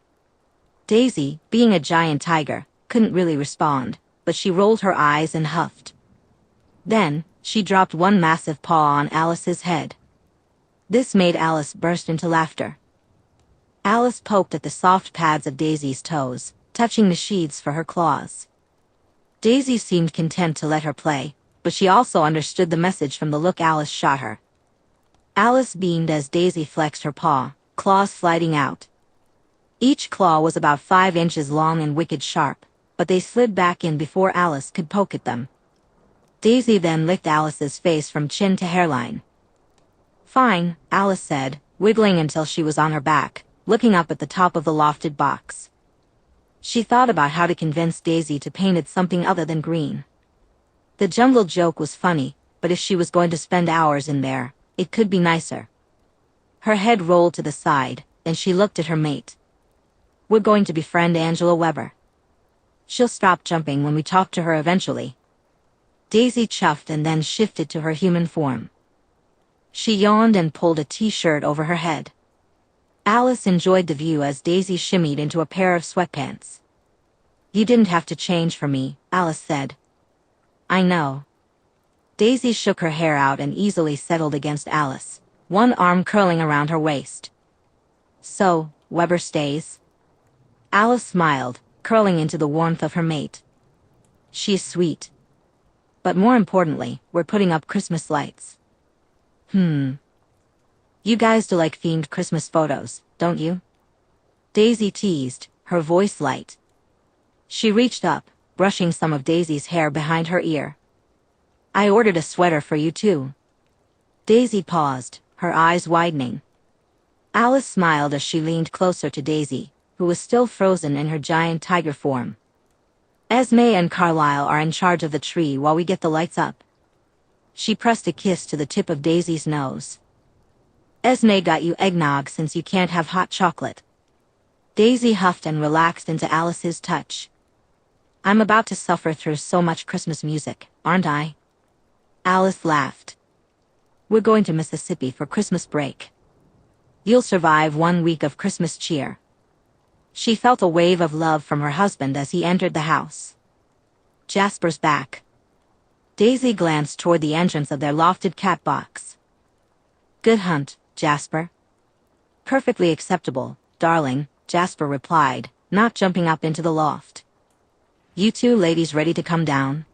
Daisy, being a giant tiger, couldn't really respond, but she rolled her eyes and huffed. Then, she dropped one massive paw on Alice's head. This made Alice burst into laughter. Alice poked at the soft pads of Daisy's toes, touching the sheaths for her claws. Daisy seemed content to let her play, but she also understood the message from the look Alice shot her. Alice beamed as Daisy flexed her paw, claws sliding out. Each claw was about 5 inches long and wicked sharp, but they slid back in before Alice could poke at them. Daisy then licked Alice's face from chin to hairline. "Fine," Alice said, wiggling until she was on her back, looking up at the top of the lofted box. She thought about how to convince Daisy to paint it something other than green. The jungle joke was funny, but if she was going to spend hours in there, it could be nicer. Her head rolled to the side, and she looked at her mate. "We're going to befriend Angela Weber. She'll stop jumping when we talk to her eventually." Daisy chuffed and then shifted to her human form. She yawned and pulled a t-shirt over her head. Alice enjoyed the view as Daisy shimmied into a pair of sweatpants. "You didn't have to change for me," Alice said. "I know." Daisy shook her hair out and easily settled against Alice, one arm curling around her waist. "So, Weber stays?" Alice smiled, curling into the warmth of her mate. "She's sweet. But more importantly, we're putting up Christmas lights." "You guys do like themed Christmas photos, don't you?" Daisy teased, her voice light. She reached up, brushing some of Daisy's hair behind her ear. "I ordered a sweater for you too." Daisy paused, her eyes widening. Alice smiled as she leaned closer to Daisy, who was still frozen in her giant tiger form. "Esme and Carlisle are in charge of the tree while we get the lights up." She pressed a kiss to the tip of Daisy's nose. "Esme got you eggnog since you can't have hot chocolate." Daisy huffed and relaxed into Alice's touch. "I'm about to suffer through so much Christmas music, aren't I?" Alice laughed. "We're going to Mississippi for Christmas break. You'll survive 1 week of Christmas cheer." She felt a wave of love from her husband as he entered the house. "Jasper's back." Daisy glanced toward the entrance of their lofted cat box. "Good hunt, Jasper." "Perfectly acceptable, darling," Jasper replied, not jumping up into the loft. "You two ladies ready to come down?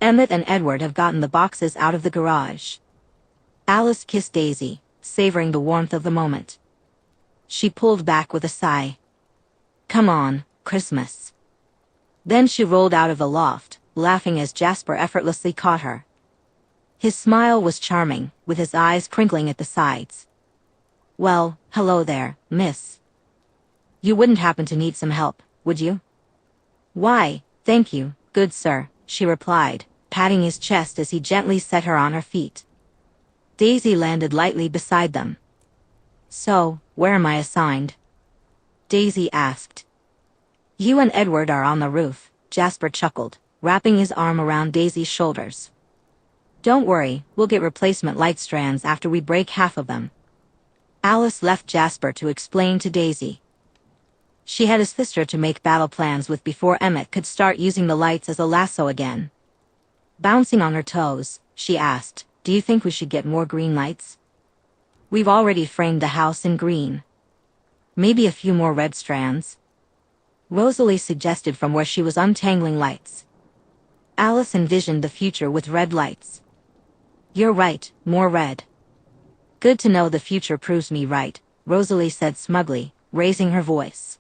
Emmett and Edward have gotten the boxes out of the garage." Alice kissed Daisy, savoring the warmth of the moment. She pulled back with a sigh. "Come on, Christmas." Then she rolled out of the loft, laughing as Jasper effortlessly caught her. His smile was charming, with his eyes crinkling at the sides. "Well, hello there, miss. You wouldn't happen to need some help, would you?" "Why, thank you, good sir," she replied, patting his chest as he gently set her on her feet. Daisy landed lightly beside them. "So, where am I assigned?" Daisy asked. "You and Edward are on the roof," Jasper chuckled, wrapping his arm around Daisy's shoulders. "Don't worry, we'll get replacement light strands after we break half of them." Alice left Jasper to explain to Daisy. She had a sister to make battle plans with before Emmett could start using the lights as a lasso again. Bouncing on her toes, she asked, "Do you think we should get more green lights? We've already framed the house in green. Maybe a few more red strands?" Rosalie suggested from where she was untangling lights. Alice envisioned the future with red lights. "You're right, more red." "Good to know the future proves me right," Rosalie said smugly, raising her voice.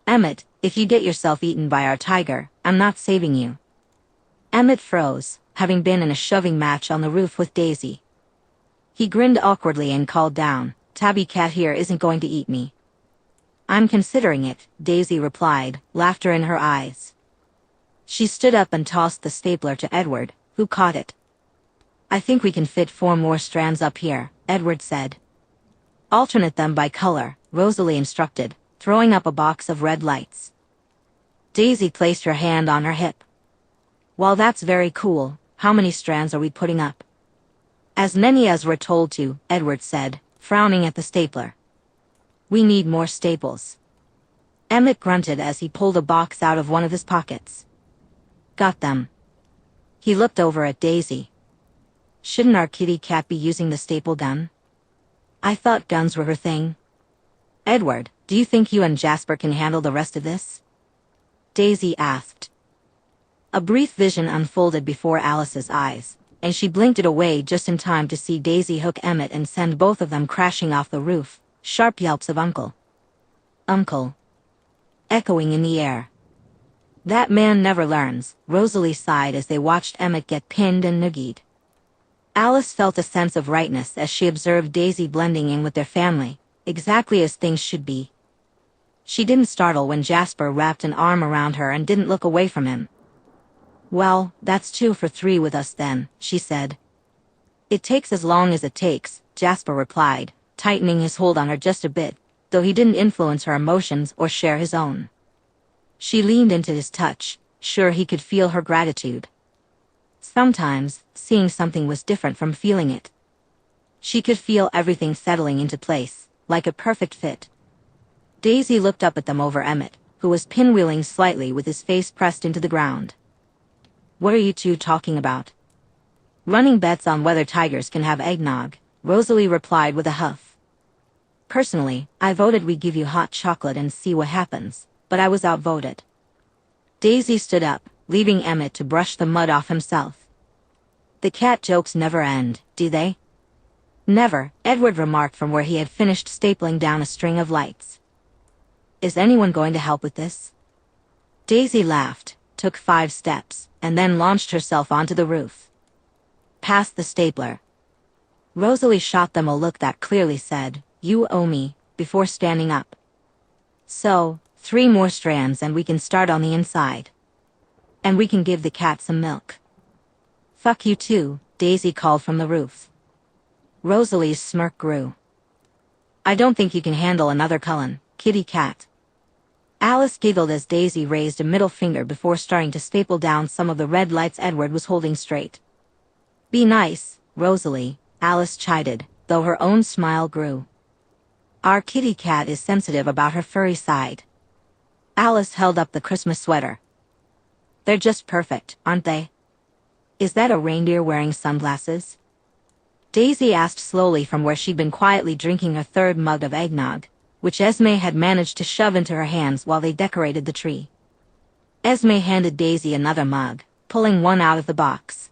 "Emmett, if you get yourself eaten by our tiger, I'm not saving you." Emmett froze, having been in a shoving match on the roof with Daisy. He grinned awkwardly and called down, "Tabby Cat here isn't going to eat me." "I'm considering it," Daisy replied, laughter in her eyes. She stood up and tossed the stapler to Edward, who caught it. "I think we can fit 4 more strands up here," Edward said. "Alternate them by color," Rosalie instructed, throwing up a box of red lights. Daisy placed her hand on her hip. "While that's very cool, how many strands are we putting up?" "As many as we're told to," Edward said, frowning at the stapler. "We need more staples." Emmett grunted as he pulled a box out of one of his pockets. "Got them." He looked over at Daisy. "Shouldn't our kitty cat be using the staple gun? I thought guns were her thing." "Edward, do you think you and Jasper can handle the rest of this?" Daisy asked. A brief vision unfolded before Alice's eyes, and she blinked it away just in time to see Daisy hook Emmett and send both of them crashing off the roof, sharp yelps of "Uncle! Uncle!" echoing in the air. "That man never learns," Rosalie sighed as they watched Emmett get pinned and noogied. Alice felt a sense of rightness as she observed Daisy blending in with their family, exactly as things should be. She didn't startle when Jasper wrapped an arm around her and didn't look away from him. "Well, that's 2 for 3 with us then," she said. "It takes as long as it takes," Jasper replied, tightening his hold on her just a bit, though he didn't influence her emotions or share his own. She leaned into his touch, sure he could feel her gratitude. Sometimes, seeing something was different from feeling it. She could feel everything settling into place, like a perfect fit. Daisy looked up at them over Emmett, who was pinwheeling slightly with his face pressed into the ground. "What are you two talking about?" "Running bets on whether tigers can have eggnog," Rosalie replied with a huff. "Personally, I voted we give you hot chocolate and see what happens, but I was outvoted." Daisy stood up, leaving Emmett to brush the mud off himself. "The cat jokes never end, do they?" "Never," Edward remarked from where he had finished stapling down a string of lights. "Is anyone going to help with this?" Daisy laughed, took 5 steps, and then launched herself onto the roof. Past the stapler. Rosalie shot them a look that clearly said, "You owe me," before standing up. "So, 3 more strands and we can start on the inside. And we can give the cat some milk." "Fuck you too," Daisy called from the roof. Rosalie's smirk grew. "I don't think you can handle another Cullen, kitty cat." Alice giggled as Daisy raised a middle finger before starting to staple down some of the red lights Edward was holding straight. "Be nice, Rosalie," Alice chided, though her own smile grew. "Our kitty cat is sensitive about her furry side." Alice held up the Christmas sweater. "They're just perfect, aren't they? Is that a reindeer wearing sunglasses?" Daisy asked slowly from where she'd been quietly drinking her 3rd mug of eggnog, which Esme had managed to shove into her hands while they decorated the tree. Esme handed Daisy another mug, pulling one out of the box.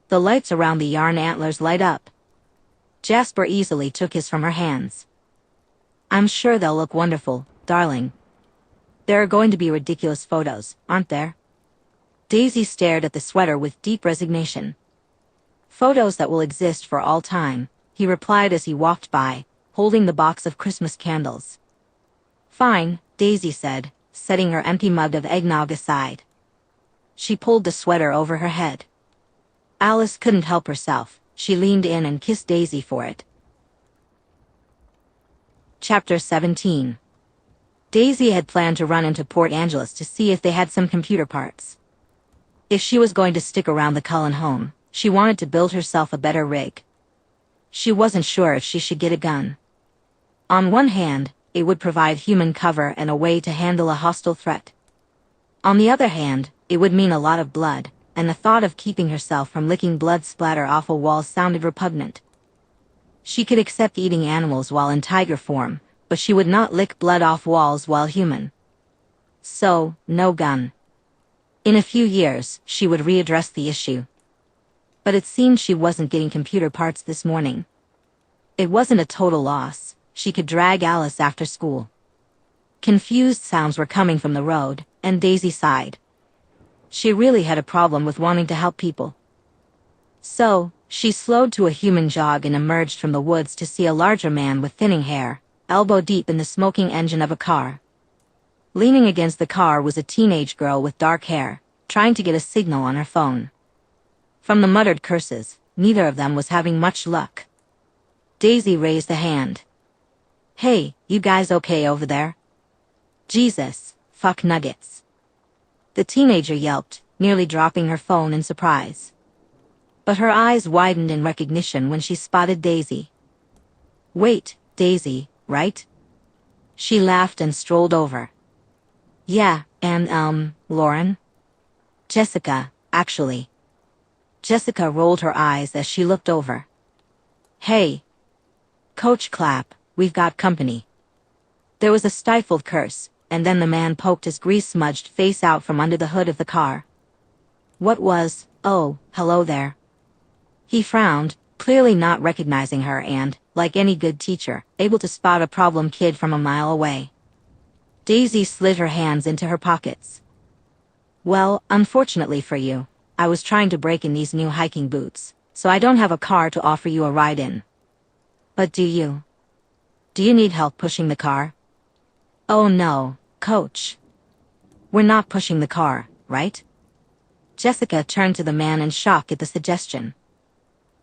The lights around the yarn antlers light up. Jasper easily took his from her hands. "I'm sure they'll look wonderful, darling. There are going to be ridiculous photos, aren't there?" Daisy stared at the sweater with deep resignation. "Photos that will exist for all time," he replied as he walked by, holding the box of Christmas candles. "Fine," Daisy said, setting her empty mug of eggnog aside. She pulled the sweater over her head. Alice couldn't help herself. She leaned in and kissed Daisy for it. Chapter 17. Daisy had planned to run into Port Angeles to see if they had some computer parts. If she was going to stick around the Cullen home, she wanted to build herself a better rig. She wasn't sure if she should get a gun. On one hand, it would provide human cover and a way to handle a hostile threat. On the other hand, it would mean a lot of blood, and the thought of keeping herself from licking blood splatter off a wall sounded repugnant. She could accept eating animals while in tiger form, but she would not lick blood off walls while human. So, no gun. In a few years, she would readdress the issue. But it seemed she wasn't getting computer parts this morning. It wasn't a total loss. She could drag Alice after school. Confused sounds were coming from the road, and Daisy sighed. She really had a problem with wanting to help people. So, she slowed to a human jog and emerged from the woods to see a larger man with thinning hair, elbow deep in the smoking engine of a car. Leaning against the car was a teenage girl with dark hair, trying to get a signal on her phone. From the muttered curses, neither of them was having much luck. Daisy raised a hand. "Hey, you guys okay over there?" "Jesus, fuck nuggets." The teenager yelped, nearly dropping her phone in surprise. But her eyes widened in recognition when she spotted Daisy. "Wait, Daisy, right?" She laughed and strolled over. "Yeah, and, Lauren?" "Jessica, actually." Jessica rolled her eyes as she looked over. "Hey. Coach Clapp, we've got company." There was a stifled curse, and then the man poked his grease-smudged face out from under the hood of the car. "What was, oh, hello there." He frowned, clearly not recognizing her and, like any good teacher, able to spot a problem kid from a mile away. Daisy slid her hands into her pockets. "Well, unfortunately for you, I was trying to break in these new hiking boots, so I don't have a car to offer you a ride in. But do you? Do you need help pushing the car?" "Oh no, Coach. We're not pushing the car, right?" Jessica turned to the man in shock at the suggestion.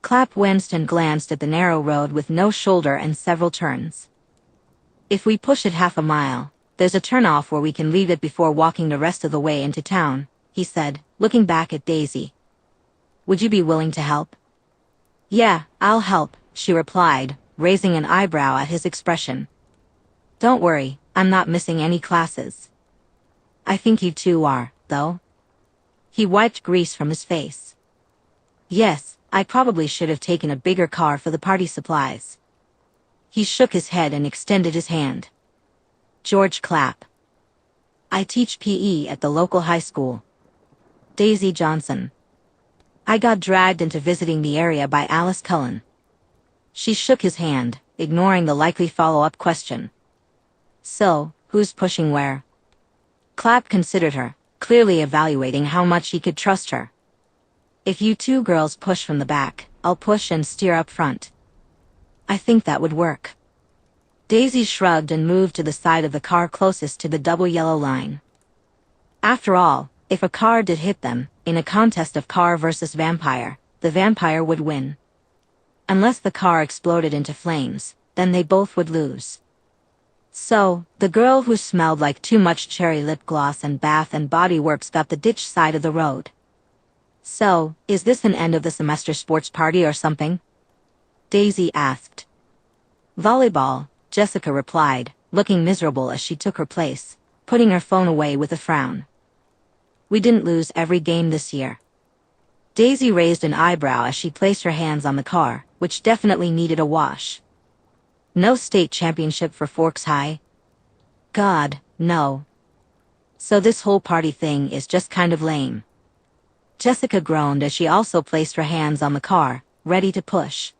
Clapp winced and glanced at the narrow road with no shoulder and several turns. "If we push it half a mile, there's a turnoff where we can leave it before walking the rest of the way into town," he said, looking back at Daisy. "Would you be willing to help?" "Yeah, I'll help," she replied, raising an eyebrow at his expression. "Don't worry, I'm not missing any classes." "I think you two are, though." He wiped grease from his face. "Yes, I probably should have taken a bigger car for the party supplies." He shook his head and extended his hand. "George Clapp. I teach PE at the local high school. Daisy Johnson. I got dragged into visiting the area by Alice Cullen." She shook his hand, ignoring the likely follow-up question. "So, who's pushing where?" Clapp considered her, clearly evaluating how much he could trust her. "If you two girls push from the back, I'll push and steer up front." "I think that would work." Daisy shrugged and moved to the side of the car closest to the double yellow line. After all, if a car did hit them, in a contest of car versus vampire, the vampire would win. Unless the car exploded into flames, then they both would lose. So, the girl who smelled like too much cherry lip gloss and Bath and Body Works got the ditch side of the road. "So, is this an end of the semester sports party or something?" Daisy asked. "Volleyball," Jessica replied, looking miserable as she took her place, putting her phone away with a frown. "We didn't lose every game this year." Daisy raised an eyebrow as she placed her hands on the car, which definitely needed a wash. "No state championship for Forks High?" "God, no. So this whole party thing is just kind of lame." Jessica groaned as she also placed her hands on the car, ready to push.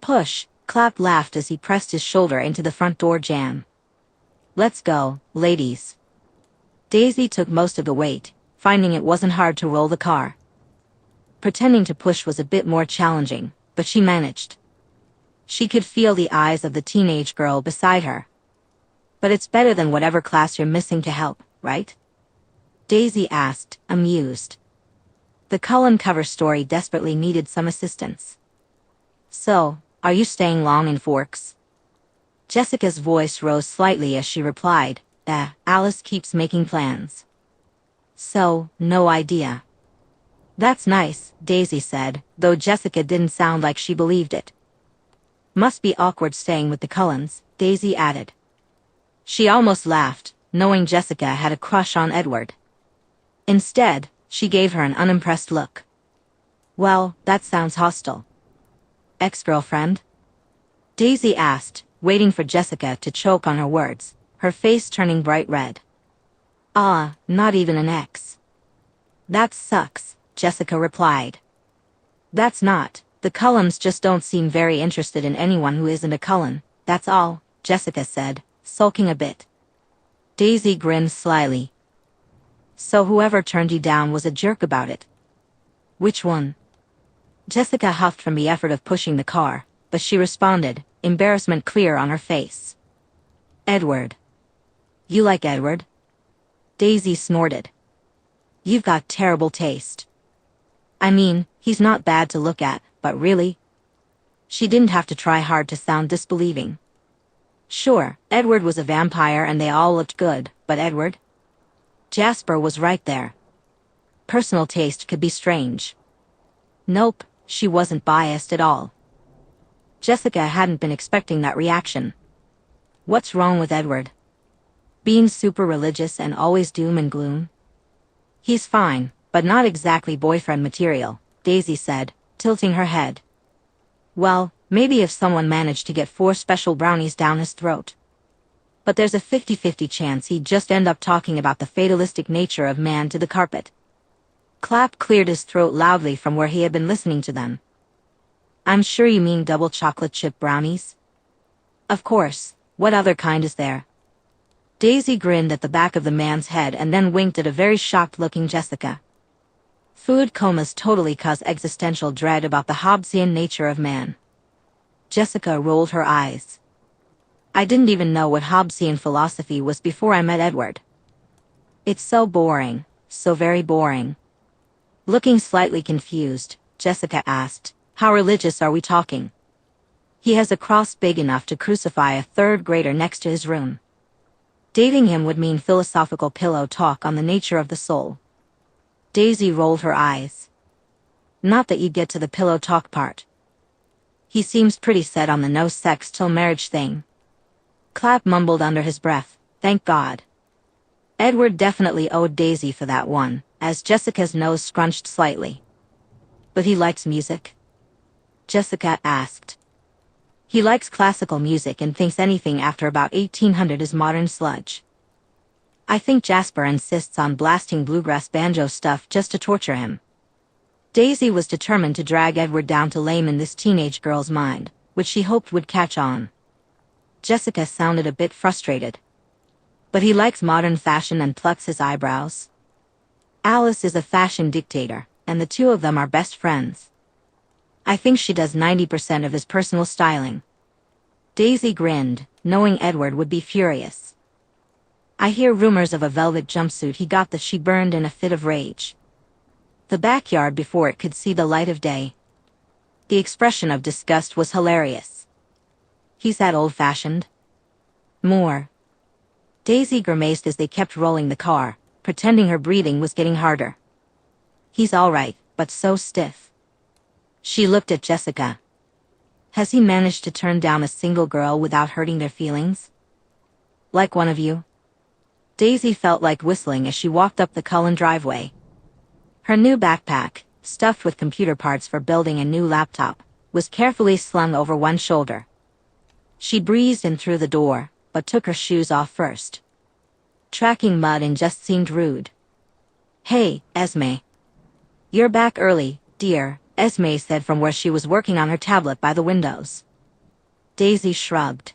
"Push," Clapp laughed as he pressed his shoulder into the front door jamb. "Let's go, ladies." Daisy took most of the weight, finding it wasn't hard to roll the car. Pretending to push was a bit more challenging, but she managed. She could feel the eyes of the teenage girl beside her. "But it's better than whatever class you're missing to help, right?" Daisy asked, amused. The Cullen cover story desperately needed some assistance. So, are you staying long in Forks? Jessica's voice rose slightly as she replied, Alice keeps making plans. So, no idea. That's nice, Daisy said, though Jessica didn't sound like she believed it. Must be awkward staying with the Cullens, Daisy added. She almost laughed, knowing Jessica had a crush on Edward. Instead, she gave her an unimpressed look. Well, that sounds hostile. Ex-girlfriend? Daisy asked, waiting for Jessica to choke on her words, her face turning bright red. Not even an ex. That sucks, Jessica replied. That's not, the Cullens just don't seem very interested in anyone who isn't a Cullen, that's all, Jessica said, sulking a bit. Daisy grinned slyly. So whoever turned you down was a jerk about it. Which one? Jessica huffed from the effort of pushing the car, but she responded, embarrassment clear on her face. Edward. You like Edward? Daisy snorted. You've got terrible taste. I mean, he's not bad to look at, but really? She didn't have to try hard to sound disbelieving. Sure, Edward was a vampire and they all looked good, but Edward? Jasper was right there. Personal taste could be strange. Nope, she wasn't biased at all. Jessica hadn't been expecting that reaction. What's wrong with Edward? Being super religious and always doom and gloom? He's fine, but not exactly boyfriend material, Daisy said, tilting her head. Well, maybe if someone managed to get 4 special brownies down his throat. But there's a 50-50 chance he'd just end up talking about the fatalistic nature of man to the carpet. Clapp cleared his throat loudly from where he had been listening to them. I'm sure you mean double chocolate chip brownies? Of course, what other kind is there? Daisy grinned at the back of the man's head and then winked at a very shocked-looking Jessica. Food comas totally cause existential dread about the Hobbesian nature of man. Jessica rolled her eyes. I didn't even know what Hobbesian philosophy was before I met Edward. It's so boring, so very boring. Looking slightly confused, Jessica asked, how religious are we talking? He has a cross big enough to crucify a 3rd grader next to his room. Dating him would mean philosophical pillow talk on the nature of the soul. Daisy rolled her eyes. Not that you'd get to the pillow talk part. He seems pretty set on the no sex till marriage thing. Clapp mumbled under his breath, thank God. Edward definitely owed Daisy for that one, as Jessica's nose scrunched slightly. But he likes music? Jessica asked. He likes classical music and thinks anything after about 1800 is modern sludge. I think Jasper insists on blasting bluegrass banjo stuff just to torture him. Daisy was determined to drag Edward down to lame in this teenage girl's mind, which she hoped would catch on. Jessica sounded a bit frustrated. But he likes modern fashion and plucks his eyebrows. Alice is a fashion dictator, and the two of them are best friends. I think she does 90% of his personal styling. Daisy grinned, knowing Edward would be furious. I hear rumors of a velvet jumpsuit he got that she burned in a fit of rage. The backyard before it could see the light of day. The expression of disgust was hilarious. He's that old-fashioned? More. Daisy grimaced as they kept rolling the car, pretending her breathing was getting harder. He's all right, but so stiff. She looked at Jessica. Has he managed to turn down a single girl without hurting their feelings? Like one of you? Daisy felt like whistling as she walked up the Cullen driveway. Her new backpack, stuffed with computer parts for building a new laptop, was carefully slung over one shoulder. She breezed in through the door, but took her shoes off first. Tracking mud in just seemed rude. Hey, Esme. You're back early, dear, Esme said from where she was working on her tablet by the windows. Daisy shrugged.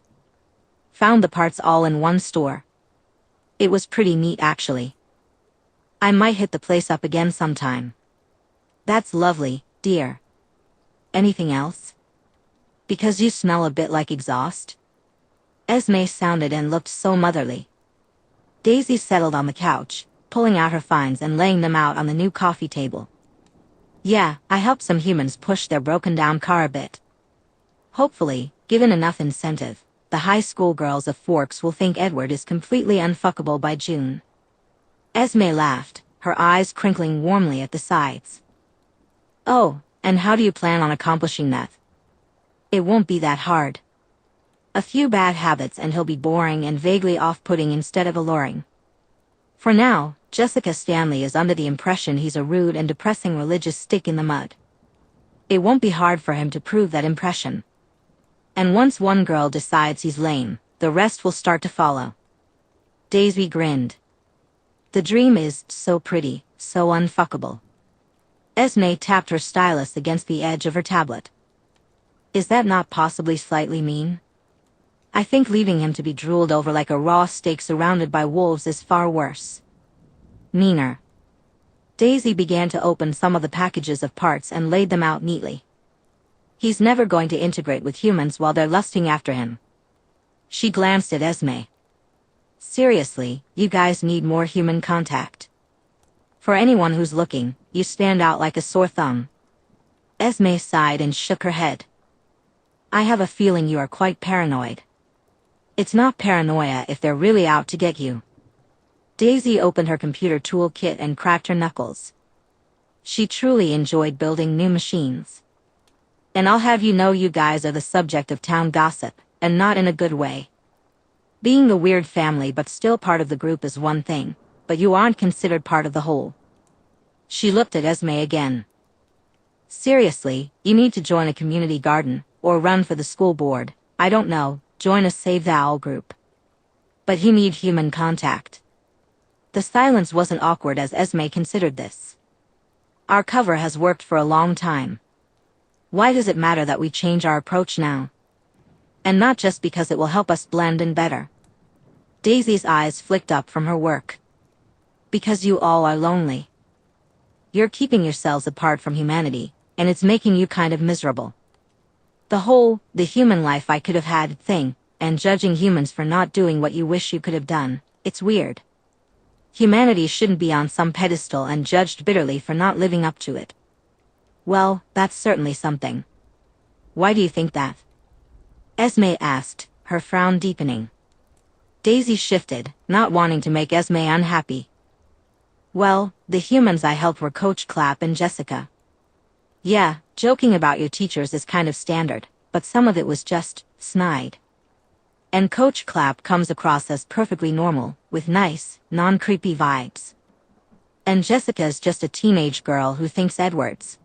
Found the parts all in one store. It was pretty neat actually. I might hit the place up again sometime. That's lovely, dear. Anything else? Because you smell a bit like exhaust? Esme sounded and looked so motherly. Daisy settled on the couch, pulling out her finds and laying them out on the new coffee table. Yeah, I helped some humans push their broken-down car a bit. Hopefully, given enough incentive, the high school girls of Forks will think Edward is completely unfuckable by June. Esme laughed, her eyes crinkling warmly at the sides. Oh, and how do you plan on accomplishing that? It won't be that hard. A few bad habits and he'll be boring and vaguely off-putting instead of alluring. For now, Jessica Stanley is under the impression he's a rude and depressing religious stick in the mud. It won't be hard for him to prove that impression. And once one girl decides he's lame, the rest will start to follow. Daisy grinned. The dream is so pretty, so unfuckable. Esme tapped her stylus against the edge of her tablet. Is that not possibly slightly mean? I think leaving him to be drooled over like a raw steak surrounded by wolves is far worse. Meaner. Daisy began to open some of the packages of parts and laid them out neatly. He's never going to integrate with humans while they're lusting after him. She glanced at Esme. Seriously, you guys need more human contact. For anyone who's looking, you stand out like a sore thumb. Esme sighed and shook her head. I have a feeling you are quite paranoid. It's not paranoia if they're really out to get you. Daisy opened her computer toolkit and cracked her knuckles. She truly enjoyed building new machines. And I'll have you know you guys are the subject of town gossip, and not in a good way. Being the weird family but still part of the group is one thing, but you aren't considered part of the whole. She looked at Esme again. Seriously, you need to join a community garden, or run for the school board, I don't know, join a Save the Owl group. But you need human contact. The silence wasn't awkward as Esme considered this. Our cover has worked for a long time. Why does it matter that we change our approach now? And not just because it will help us blend in better. Daisy's eyes flicked up from her work. Because you all are lonely. You're keeping yourselves apart from humanity, and it's making you kind of miserable. The human life I could have had thing, and judging humans for not doing what you wish you could have done, it's weird. Humanity shouldn't be on some pedestal and judged bitterly for not living up to it. Well, that's certainly something. Why do you think that? Esme asked, her frown deepening. Daisy shifted, not wanting to make Esme unhappy. Well, the humans I helped were Coach Clapp and Jessica. Yeah, joking about your teachers is kind of standard, but some of it was just snide. And Coach Clapp comes across as perfectly normal, with nice, non-creepy vibes. And Jessica's just a teenage girl who thinks Edward's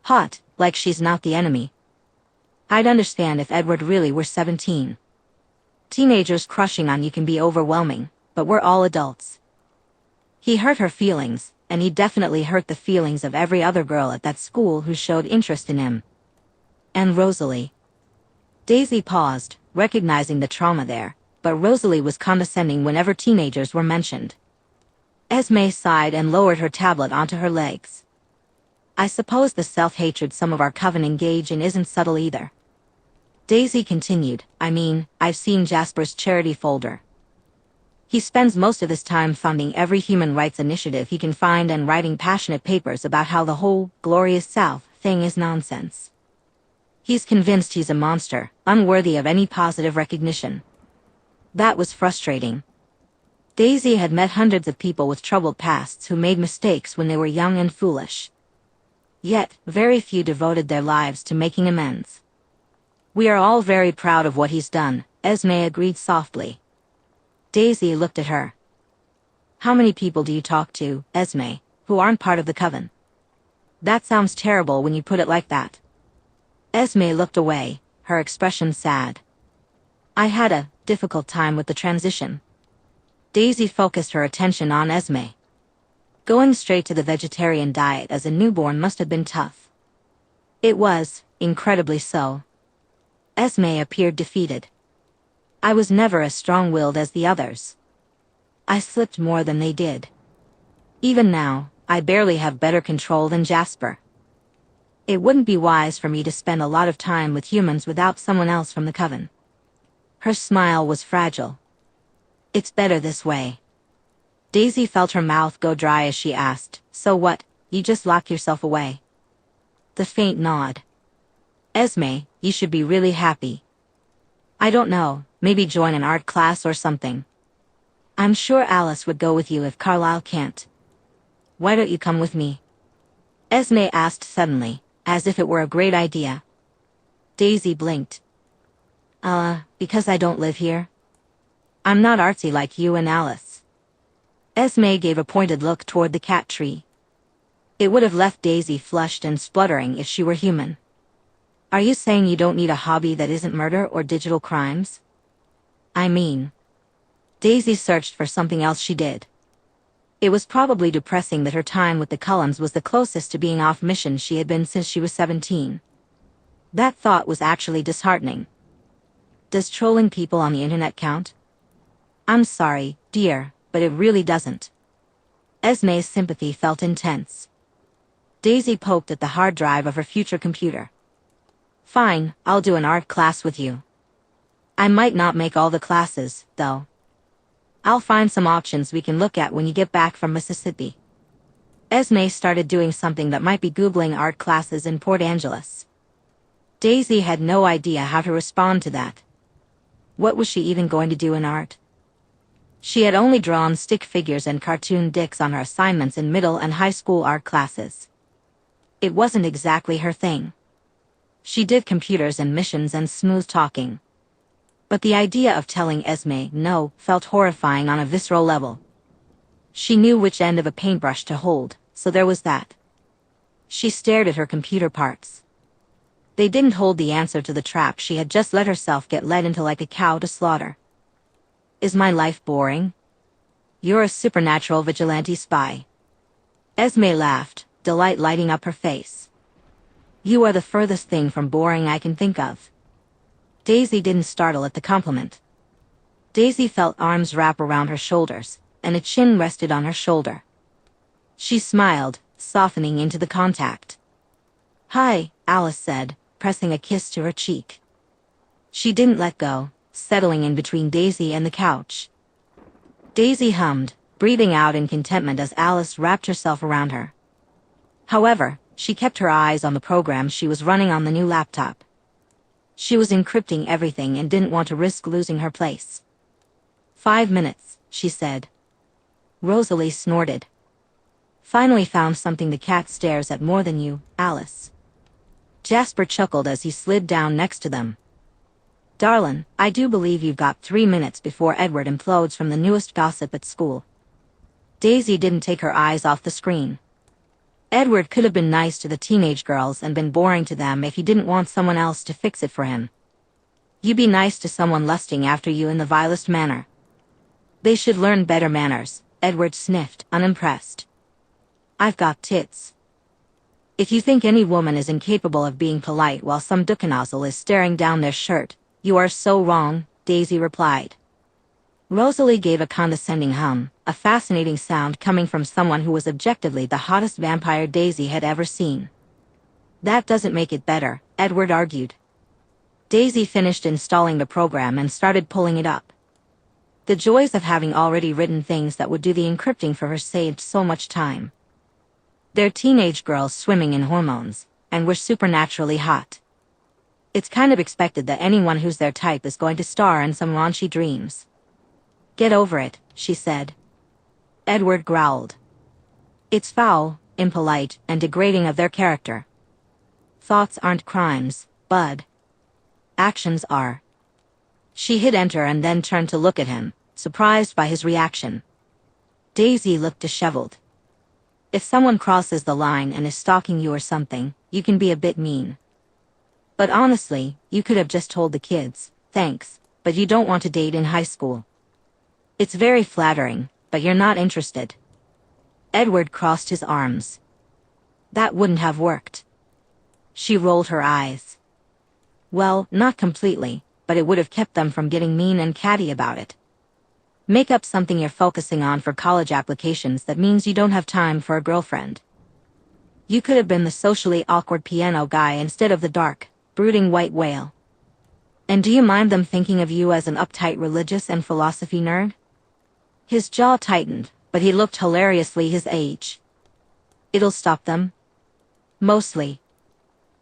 hot, like she's not the enemy. I'd understand if Edward really were 17. Teenagers crushing on you can be overwhelming, but we're all adults. He hurt her feelings, and he definitely hurt the feelings of every other girl at that school who showed interest in him. And Rosalie. Daisy paused, recognizing the trauma there, but Rosalie was condescending whenever teenagers were mentioned. Esme sighed and lowered her tablet onto her legs. I suppose the self-hatred some of our coven engage in isn't subtle either. Daisy continued, I've seen Jasper's charity folder. He spends most of his time funding every human rights initiative he can find and writing passionate papers about how the whole glorious South thing is nonsense. He's convinced he's a monster, unworthy of any positive recognition. That was frustrating. Daisy had met hundreds of people with troubled pasts who made mistakes when they were young and foolish. Yet, very few devoted their lives to making amends. We are all very proud of what he's done, Esme agreed softly. Daisy looked at her. How many people do you talk to, Esme, who aren't part of the coven? That sounds terrible when you put it like that. Esme looked away, her expression sad. I had a difficult time with the transition. Daisy focused her attention on Esme. Going straight to the vegetarian diet as a newborn must have been tough. It was, incredibly so. Esme appeared defeated. I was never as strong-willed as the others. I slipped more than they did. Even now, I barely have better control than Jasper. It wouldn't be wise for me to spend a lot of time with humans without someone else from the coven. Her smile was fragile. It's better this way. Daisy felt her mouth go dry as she asked, "So what, you just lock yourself away?" The faint nod. "Esme, you should be really happy." "I don't know, maybe join an art class or something." "I'm sure Alice would go with you if Carlisle can't." "Why don't you come with me?" Esme asked suddenly, as if it were a great idea. Daisy blinked. Because I don't live here. I'm not artsy like you and Alice." Esme gave a pointed look toward the cat tree. It would have left Daisy flushed and spluttering if she were human. "Are you saying you don't need a hobby that isn't murder or digital crimes?" "I mean..." Daisy searched for something else she did. It was probably depressing that her time with the Cullens was the closest to being off mission she had been since she was 17. That thought was actually disheartening. Does trolling people on the internet count? "I'm sorry, dear, but it really doesn't." Esme's sympathy felt intense. Daisy poked at the hard drive of her future computer. "Fine, I'll do an art class with you. I might not make all the classes, though. I'll find some options we can look at when you get back from Mississippi." Esme started doing something that might be Googling art classes in Port Angeles. Daisy had no idea how to respond to that. What was she even going to do in art? She had only drawn stick figures and cartoon dicks on her assignments in middle and high school art classes. It wasn't exactly her thing. She did computers and missions and smooth talking. But the idea of telling Esme no felt horrifying on a visceral level. She knew which end of a paintbrush to hold, so there was that. She stared at her computer parts. They didn't hold the answer to the trap she had just let herself get led into like a cow to slaughter. "Is my life boring? You're a supernatural vigilante spy." Esme laughed, delight lighting up her face. "You are the furthest thing from boring I can think of." Daisy didn't startle at the compliment. Daisy felt arms wrap around her shoulders, and a chin rested on her shoulder. She smiled, softening into the contact. "Hi," Alice said, pressing a kiss to her cheek. She didn't let go, settling in between Daisy and the couch. Daisy hummed, breathing out in contentment as Alice wrapped herself around her. However, she kept her eyes on the program she was running on the new laptop. She was encrypting everything and didn't want to risk losing her place. 5 minutes, she said. Rosalie snorted. "Finally found something the cat stares at more than you, Alice." Jasper chuckled as he slid down next to them. "Darlin', I do believe you've got 3 minutes before Edward implodes from the newest gossip at school." Daisy didn't take her eyes off the screen. Edward could have been nice to the teenage girls and been boring to them if he didn't want someone else to fix it for him. You be nice to someone lusting after you in the vilest manner. They should learn better manners, Edward sniffed, unimpressed. "I've got tits." "If you think any woman is incapable of being polite while some duckenozzle is staring down their shirt, you are so wrong," Daisy replied. Rosalie gave a condescending hum, a fascinating sound coming from someone who was objectively the hottest vampire Daisy had ever seen. "That doesn't make it better," Edward argued. Daisy finished installing the program and started pulling it up. The joys of having already written things that would do the encrypting for her saved so much time. They're teenage girls swimming in hormones, and we're supernaturally hot. It's kind of expected that anyone who's their type is going to star in some raunchy dreams. "Get over it," she said. Edward growled. "It's foul, impolite, and degrading of their character. Thoughts aren't crimes, bud. Actions are." She hit enter and then turned to look at him, surprised by his reaction. Daisy looked disheveled. "If someone crosses the line and is stalking you or something, you can be a bit mean. But honestly, you could have just told the kids, thanks, but you don't want to date in high school. It's very flattering, but you're not interested." Edward crossed his arms. "That wouldn't have worked." She rolled her eyes. "Well, not completely, but it would have kept them from getting mean and catty about it. Make up something you're focusing on for college applications that means you don't have time for a girlfriend. You could have been the socially awkward piano guy instead of the dark, brooding white whale. And do you mind them thinking of you as an uptight religious and philosophy nerd?" His jaw tightened, but he looked hilariously his age. It'll stop them? Mostly.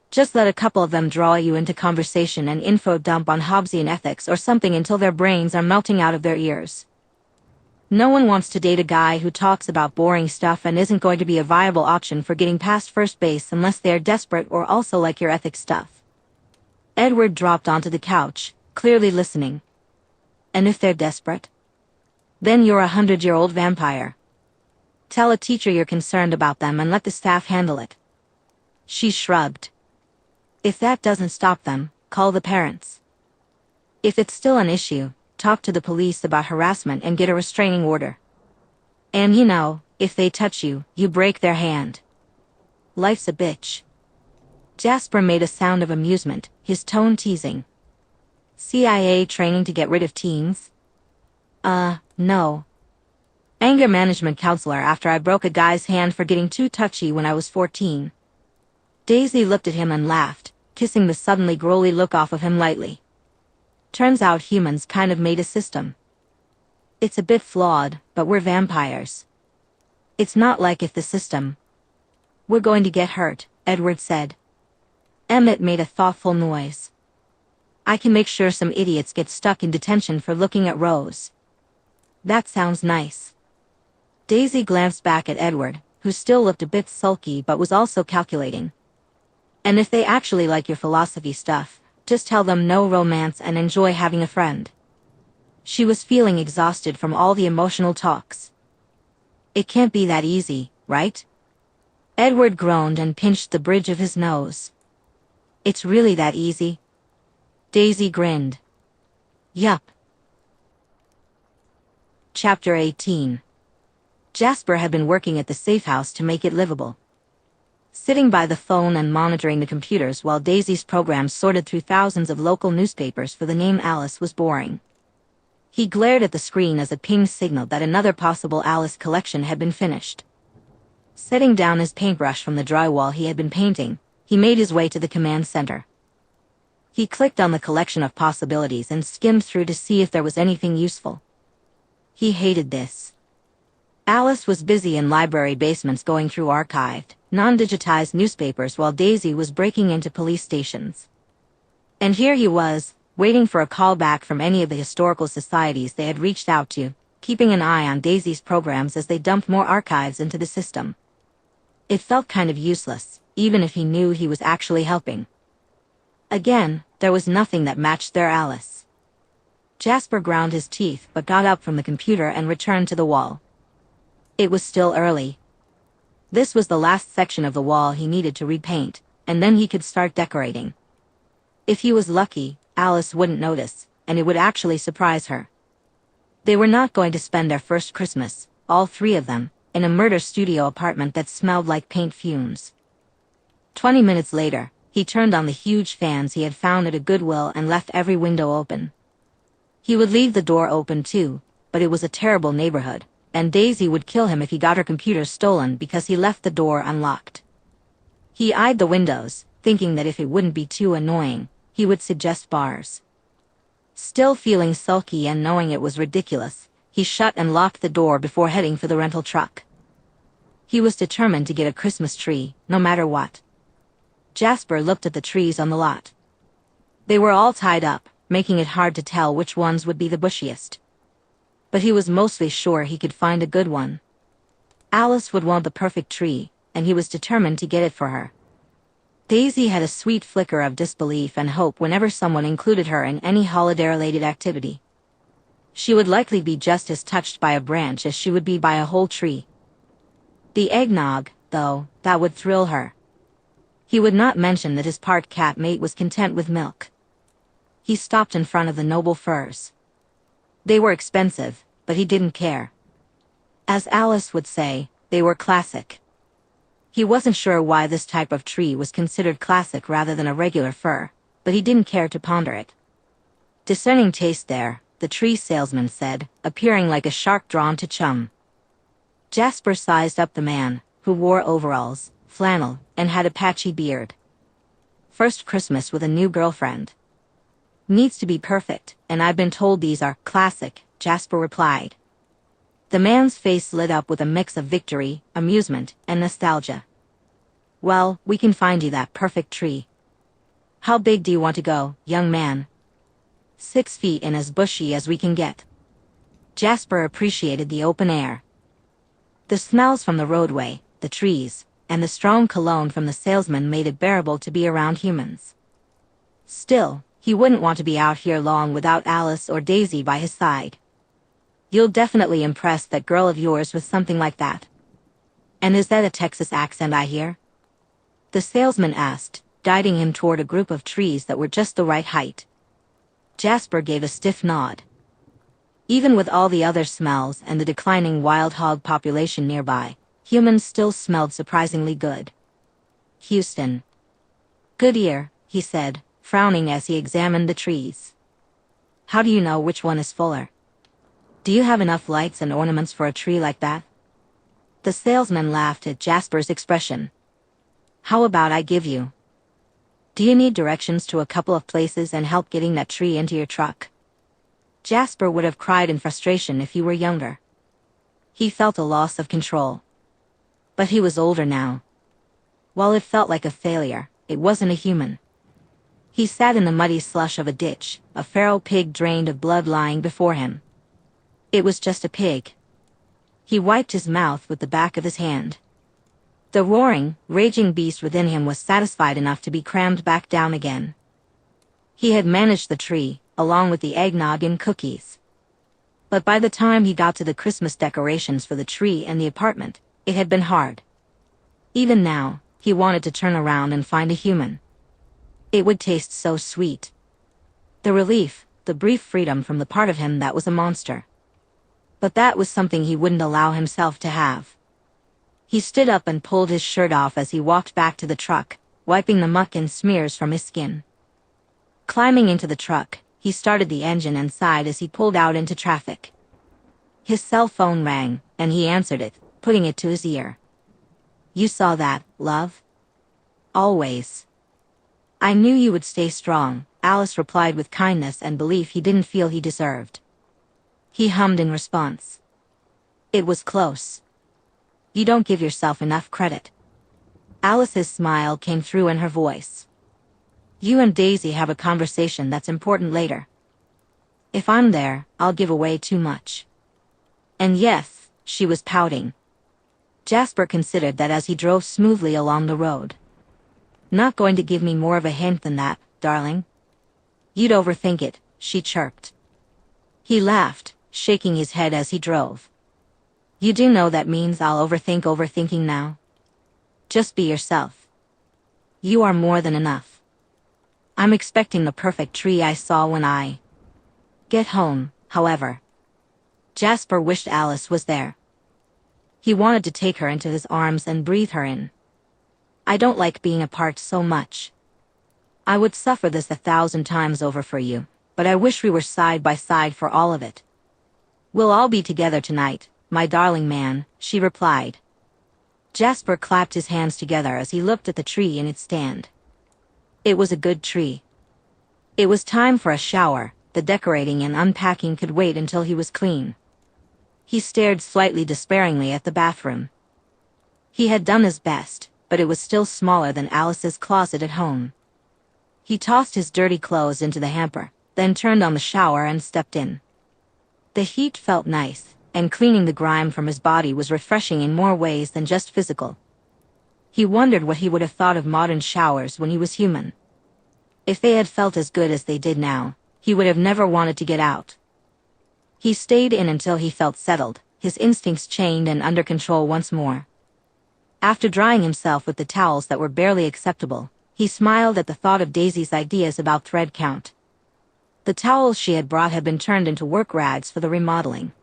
Just let a couple of them draw you into conversation and info dump on Hobbesian ethics or something until their brains are melting out of their ears. No one wants to date a guy who talks about boring stuff and isn't going to be a viable option for getting past first base unless they are desperate or also like your ethics stuff. Edward dropped onto the couch, clearly listening. And if they're desperate? Then you're a 100-year-old vampire. Tell a teacher you're concerned about them and let the staff handle it. She shrugged. If that doesn't stop them, call the parents. If it's still an issue, talk to the police about harassment and get a restraining order. And if they touch you, you break their hand. Life's a bitch. Jasper made a sound of amusement, his tone teasing. CIA training to get rid of teens? No. Anger management counselor after I broke a guy's hand for getting too touchy when I was 14. Daisy looked at him and laughed, kissing the suddenly growly look off of him lightly. Turns out humans kind of made a system. It's a bit flawed, but we're vampires. It's not like if the system. We're going to get hurt, Edward said. Emmett made a thoughtful noise. I can make sure some idiots get stuck in detention for looking at Rose. That sounds nice. Daisy glanced back at Edward, who still looked a bit sulky but was also calculating. And if they actually like your philosophy stuff, just tell them no romance and enjoy having a friend. She was feeling exhausted from all the emotional talks. It can't be that easy, right? Edward groaned and pinched the bridge of his nose. It's really that easy? Daisy grinned. Yup. Chapter 18. Jasper had been working at the safe house to make it livable. Sitting by the phone and monitoring the computers while Daisy's program sorted through thousands of local newspapers for the name Alice was boring. He glared at the screen as a ping signaled that another possible Alice collection had been finished. Setting down his paintbrush from the drywall he had been painting, he made his way to the command center. He clicked on the collection of possibilities and skimmed through to see if there was anything useful. He hated this. Alice was busy in library basements going through archived, non-digitized newspapers while Daisy was breaking into police stations. And here he was, waiting for a call back from any of the historical societies they had reached out to, keeping an eye on Daisy's programs as they dumped more archives into the system. It felt kind of useless, even if he knew he was actually helping. Again, there was nothing that matched their Alice. Jasper ground his teeth but got up from the computer and returned to the wall. It was still early. This was the last section of the wall he needed to repaint, and then he could start decorating. If he was lucky, Alice wouldn't notice, and it would actually surprise her. They were not going to spend their first Christmas, all three of them, in a murder studio apartment that smelled like paint fumes. 20 minutes later, he turned on the huge fans he had found at a Goodwill and left every window open. He would leave the door open too, but it was a terrible neighborhood, and Daisy would kill him if he got her computer stolen because he left the door unlocked. He eyed the windows, thinking that if it wouldn't be too annoying, he would suggest bars. Still feeling sulky and knowing it was ridiculous, he shut and locked the door before heading for the rental truck. He was determined to get a Christmas tree, no matter what. Jasper looked at the trees on the lot. They were all tied up, making it hard to tell which ones would be the bushiest. But he was mostly sure he could find a good one. Alice would want the perfect tree, and he was determined to get it for her. Daisy had a sweet flicker of disbelief and hope whenever someone included her in any holiday-related activity. She would likely be just as touched by a branch as she would be by a whole tree. The eggnog, though, that would thrill her. He would not mention that his part cat mate was content with milk. He stopped in front of the noble firs. They were expensive, but he didn't care. As Alice would say, they were classic. He wasn't sure why this type of tree was considered classic rather than a regular fir, but he didn't care to ponder it. Discerning taste there, the tree salesman said, appearing like a shark drawn to chum. Jasper sized up the man, who wore overalls, flannel, and had a patchy beard. First Christmas with a new girlfriend. Needs to be perfect, and I've been told these are classic, Jasper replied. The man's face lit up with a mix of victory, amusement, and nostalgia. Well, we can find you that perfect tree. How big do you want to go, young man? 6 feet and as bushy as we can get. Jasper appreciated the open air. The smells from the roadway, the trees, and the strong cologne from the salesman made it bearable to be around humans. Still, he wouldn't want to be out here long without Alice or Daisy by his side. You'll definitely impress that girl of yours with something like that. And is that a Texas accent I hear? The salesman asked, guiding him toward a group of trees that were just the right height. Jasper gave a stiff nod. Even with all the other smells and the declining wild hog population nearby, humans still smelled surprisingly good. Houston. Good ear, he said, frowning as he examined the trees. How do you know which one is fuller? Do you have enough lights and ornaments for a tree like that? The salesman laughed at Jasper's expression. How about I give you? Do you need directions to a couple of places and help getting that tree into your truck? Jasper would have cried in frustration if he were younger. He felt a loss of control. But he was older now. While it felt like a failure, it wasn't a human. He sat in the muddy slush of a ditch, a feral pig drained of blood lying before him. It was just a pig. He wiped his mouth with the back of his hand. The roaring, raging beast within him was satisfied enough to be crammed back down again. He had managed the tree, along with the eggnog and cookies. But by the time he got to the Christmas decorations for the tree and the apartment, it had been hard. Even now, he wanted to turn around and find a human. It would taste so sweet. The relief, the brief freedom from the part of him that was a monster. But that was something he wouldn't allow himself to have. He stood up and pulled his shirt off as he walked back to the truck, wiping the muck and smears from his skin. Climbing into the truck, he started the engine and sighed as he pulled out into traffic. His cell phone rang, and he answered it, putting it to his ear. You saw that, love? Always. I knew you would stay strong, Alice replied with kindness and belief he didn't feel he deserved. He hummed in response. It was close. You don't give yourself enough credit. Alice's smile came through in her voice. You and Daisy have a conversation that's important later. If I'm there, I'll give away too much. And yes, she was pouting. Jasper considered that as he drove smoothly along the road. Not going to give me more of a hint than that, darling? You'd overthink it, she chirped. He laughed, shaking his head as he drove. You do know that means I'll overthink overthinking now? Just be yourself. You are more than enough. I'm expecting the perfect tree I saw when I get home, however. Jasper wished Alice was there. He wanted to take her into his arms and breathe her in. I don't like being apart so much. I would suffer this 1,000 times over for you, but I wish we were side by side for all of it. We'll all be together tonight, my darling man, she replied. Jasper clapped his hands together as he looked at the tree in its stand. It was a good tree. It was time for a shower, the decorating and unpacking could wait until he was clean. He stared slightly despairingly at the bathroom. He had done his best, but it was still smaller than Alice's closet at home. He tossed his dirty clothes into the hamper, then turned on the shower and stepped in. The heat felt nice, and cleaning the grime from his body was refreshing in more ways than just physical. He wondered what he would have thought of modern showers when he was human. If they had felt as good as they did now, he would have never wanted to get out. He stayed in until he felt settled, his instincts chained and under control once more. After drying himself with the towels that were barely acceptable, he smiled at the thought of Daisy's ideas about thread count. The towels she had brought had been turned into work rags for the remodeling.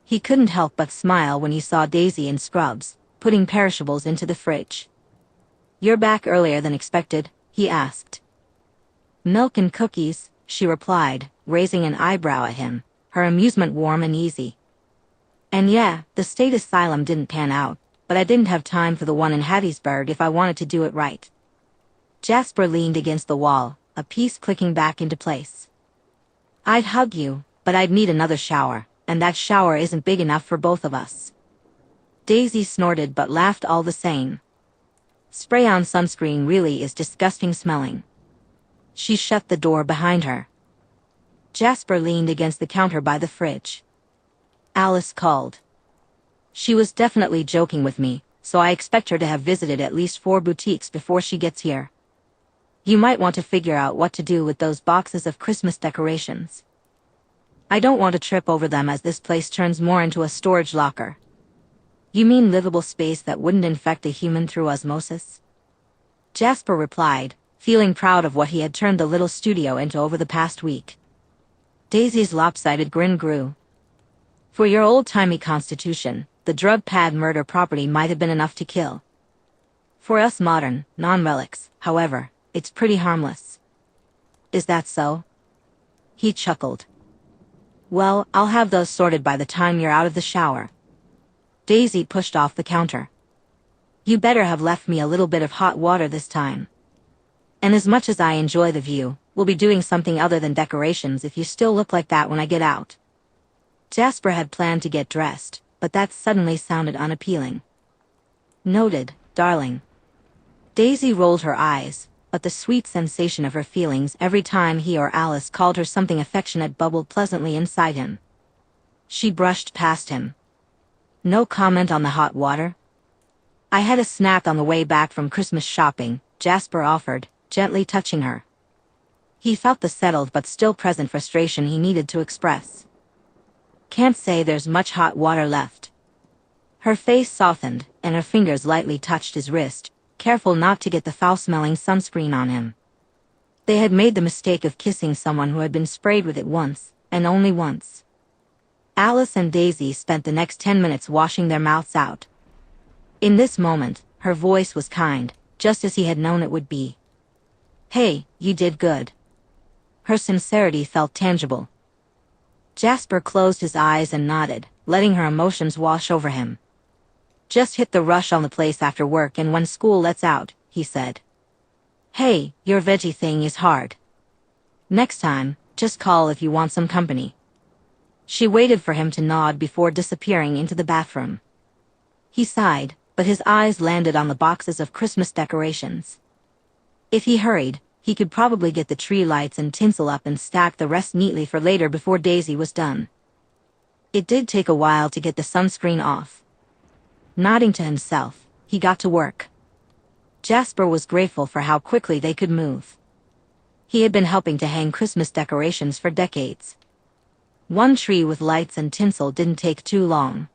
He couldn't help but smile when he saw Daisy in scrubs, putting perishables into the fridge. You're back earlier than expected, he asked. Milk and cookies, she replied, raising an eyebrow at him, her amusement warm and easy. And yeah, the state asylum didn't pan out, but I didn't have time for the one in Hattiesburg if I wanted to do it right. Jasper leaned against the wall, a piece clicking back into place. I'd hug you, but I'd need another shower, and that shower isn't big enough for both of us. Daisy snorted but laughed all the same. Spray-on sunscreen really is disgusting smelling. She shut the door behind her. Jasper leaned against the counter by the fridge. Alice called. She was definitely joking with me, so I expect her to have visited at least 4 boutiques before she gets here. You might want to figure out what to do with those boxes of Christmas decorations. I don't want to trip over them as this place turns more into a storage locker. You mean livable space that wouldn't infect a human through osmosis? Jasper replied, feeling proud of what he had turned the little studio into over the past week. Daisy's lopsided grin grew. For your old-timey constitution, the drug-pad murder property might have been enough to kill. For us modern, non-relics, however, it's pretty harmless. Is that so? He chuckled. Well, I'll have those sorted by the time you're out of the shower. Daisy pushed off the counter. You better have left me a little bit of hot water this time. And as much as I enjoy the view, we'll be doing something other than decorations if you still look like that when I get out. Jasper had planned to get dressed, but that suddenly sounded unappealing. Noted, darling. Daisy rolled her eyes, but the sweet sensation of her feelings every time he or Alice called her something affectionate bubbled pleasantly inside him. She brushed past him. No comment on the hot water? I had a snack on the way back from Christmas shopping, Jasper offered, gently touching her. He felt the settled but still present frustration he needed to express. Can't say there's much hot water left. Her face softened, and her fingers lightly touched his wrist, careful not to get the foul-smelling sunscreen on him. They had made the mistake of kissing someone who had been sprayed with it once, and only once. Alice and Daisy spent the next 10 minutes washing their mouths out. In this moment, her voice was kind, just as he had known it would be. Hey, you did good. Her sincerity felt tangible. Jasper closed his eyes and nodded, letting her emotions wash over him. Just hit the rush on the place after work and when school lets out, he said. Hey, your veggie thing is hard. Next time, just call if you want some company. She waited for him to nod before disappearing into the bathroom. He sighed, but his eyes landed on the boxes of Christmas decorations. If he hurried, he could probably get the tree lights and tinsel up and stack the rest neatly for later before Daisy was done. It did take a while to get the sunscreen off. Nodding to himself, he got to work. Jasper was grateful for how quickly they could move. He had been helping to hang Christmas decorations for decades. One tree with lights and tinsel didn't take too long.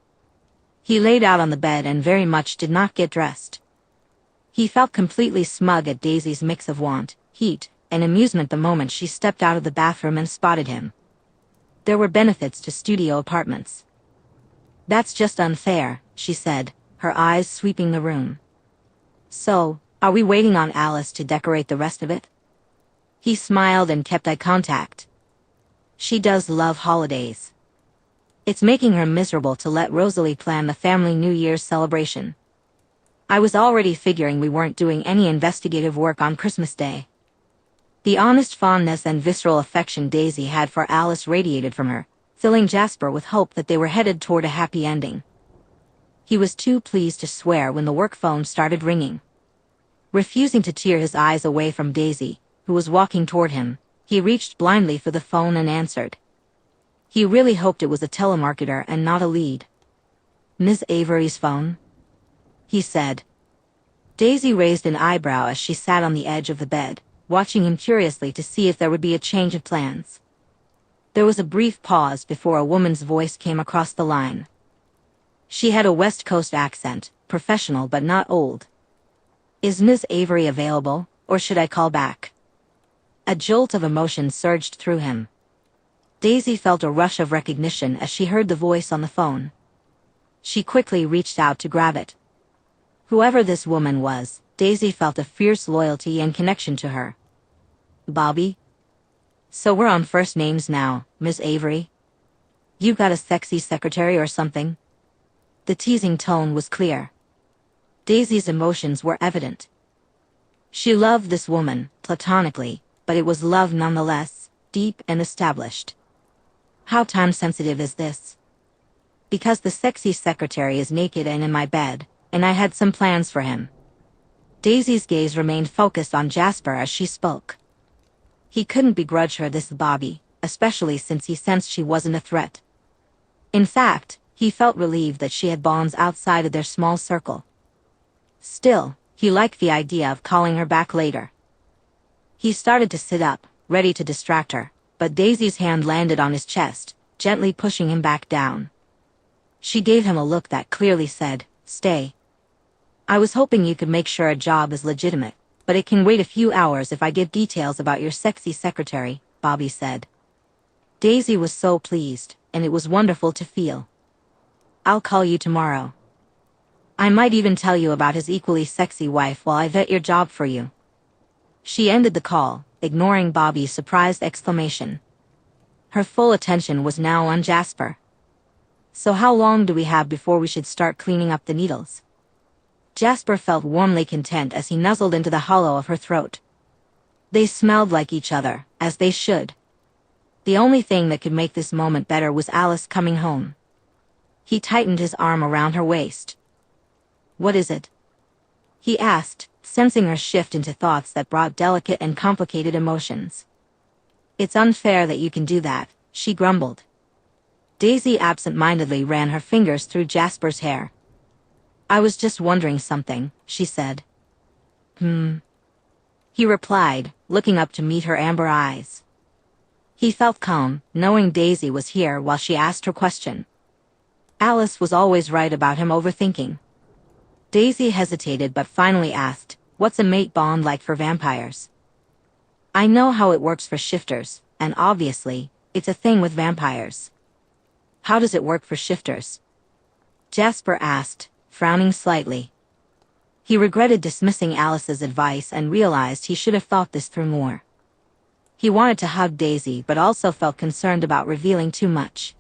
He laid out on the bed and very much did not get dressed. He felt completely smug at Daisy's mix of want, heat, and amusement the moment she stepped out of the bathroom and spotted him. There were benefits to studio apartments. That's just unfair, she said, her eyes sweeping the room. So, are we waiting on Alice to decorate the rest of it? He smiled and kept eye contact. She does love holidays. It's making her miserable to let Rosalie plan the family New Year's celebration. I was already figuring we weren't doing any investigative work on Christmas Day. The honest fondness and visceral affection Daisy had for Alice radiated from her, filling Jasper with hope that they were headed toward a happy ending. He was too pleased to swear when the work phone started ringing. Refusing to tear his eyes away from Daisy, who was walking toward him, he reached blindly for the phone and answered. He really hoped it was a telemarketer and not a lead. Ms. Avery's phone? He said. Daisy raised an eyebrow as she sat on the edge of the bed, watching him curiously to see if there would be a change of plans. There was a brief pause before a woman's voice came across the line. She had a West Coast accent, professional but not old. Is Ms. Avery available, or should I call back? A jolt of emotion surged through him. Daisy felt a rush of recognition as she heard the voice on the phone. She quickly reached out to grab it. Whoever this woman was, Daisy felt a fierce loyalty and connection to her. Bobby? So we're on first names now, Miss Avery? You got a sexy secretary or something? The teasing tone was clear. Daisy's emotions were evident. She loved this woman, platonically, but it was love nonetheless, deep and established. How time-sensitive is this? Because the sexy secretary is naked and in my bed, and I had some plans for him. Daisy's gaze remained focused on Jasper as she spoke. He couldn't begrudge her this Bobby, especially since he sensed she wasn't a threat. In fact, he felt relieved that she had bonds outside of their small circle. Still, he liked the idea of calling her back later. He started to sit up, ready to distract her, but Daisy's hand landed on his chest, gently pushing him back down. She gave him a look that clearly said, "Stay. I was hoping you could make sure a job is legitimate, but it can wait a few hours if I give details about your sexy secretary," Bobby said. Daisy was so pleased, and it was wonderful to feel. "I'll call you tomorrow. I might even tell you about his equally sexy wife while I vet your job for you." She ended the call, ignoring Bobby's surprised exclamation. Her full attention was now on Jasper. "So how long do we have before we should start cleaning up the needles?" Jasper felt warmly content as he nuzzled into the hollow of her throat. They smelled like each other, as they should. The only thing that could make this moment better was Alice coming home. He tightened his arm around her waist. "What is it?" he asked, sensing her shift into thoughts that brought delicate and complicated emotions. "It's unfair that you can do that," she grumbled. Daisy absent-mindedly ran her fingers through Jasper's hair. "I was just wondering something," she said. He replied, looking up to meet her amber eyes. He felt calm, knowing Daisy was here while she asked her question. Alice was always right about him overthinking. Daisy hesitated but finally asked, "What's a mate bond like for vampires?" "I know how it works for shifters, and obviously, it's a thing with vampires." "How does it work for shifters?" Jasper asked, frowning slightly. He regretted dismissing Alice's advice and realized he should have thought this through more. He wanted to hug Daisy but also felt concerned about revealing too much.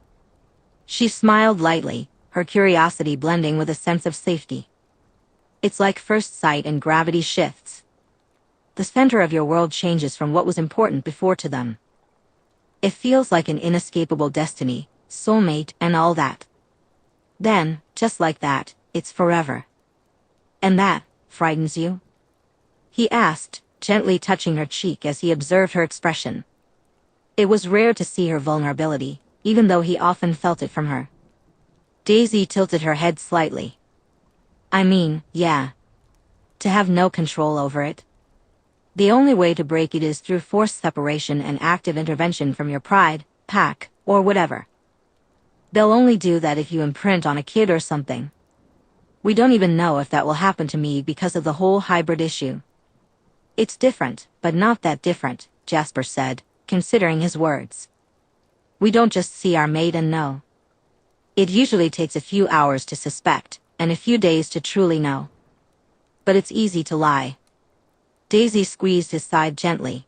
She smiled lightly, her curiosity blending with a sense of safety. "It's like first sight and gravity shifts. The center of your world changes from what was important before to them. It feels like an inescapable destiny, soulmate and all that. Then, just like that, it's forever." "And that frightens you?" he asked, gently touching her cheek as he observed her expression. It was rare to see her vulnerability, even though he often felt it from her. Daisy tilted her head slightly. "I mean, yeah. To have no control over it. The only way to break it is through forced separation and active intervention from your pride, pack, or whatever. They'll only do that if you imprint on a kid or something. We don't even know if that will happen to me because of the whole hybrid issue." "It's different, but not that different," Jasper said, considering his words. "We don't just see our mate and know. It usually takes a few hours to suspect, and a few days to truly know. But it's easy to lie." Daisy squeezed his side gently.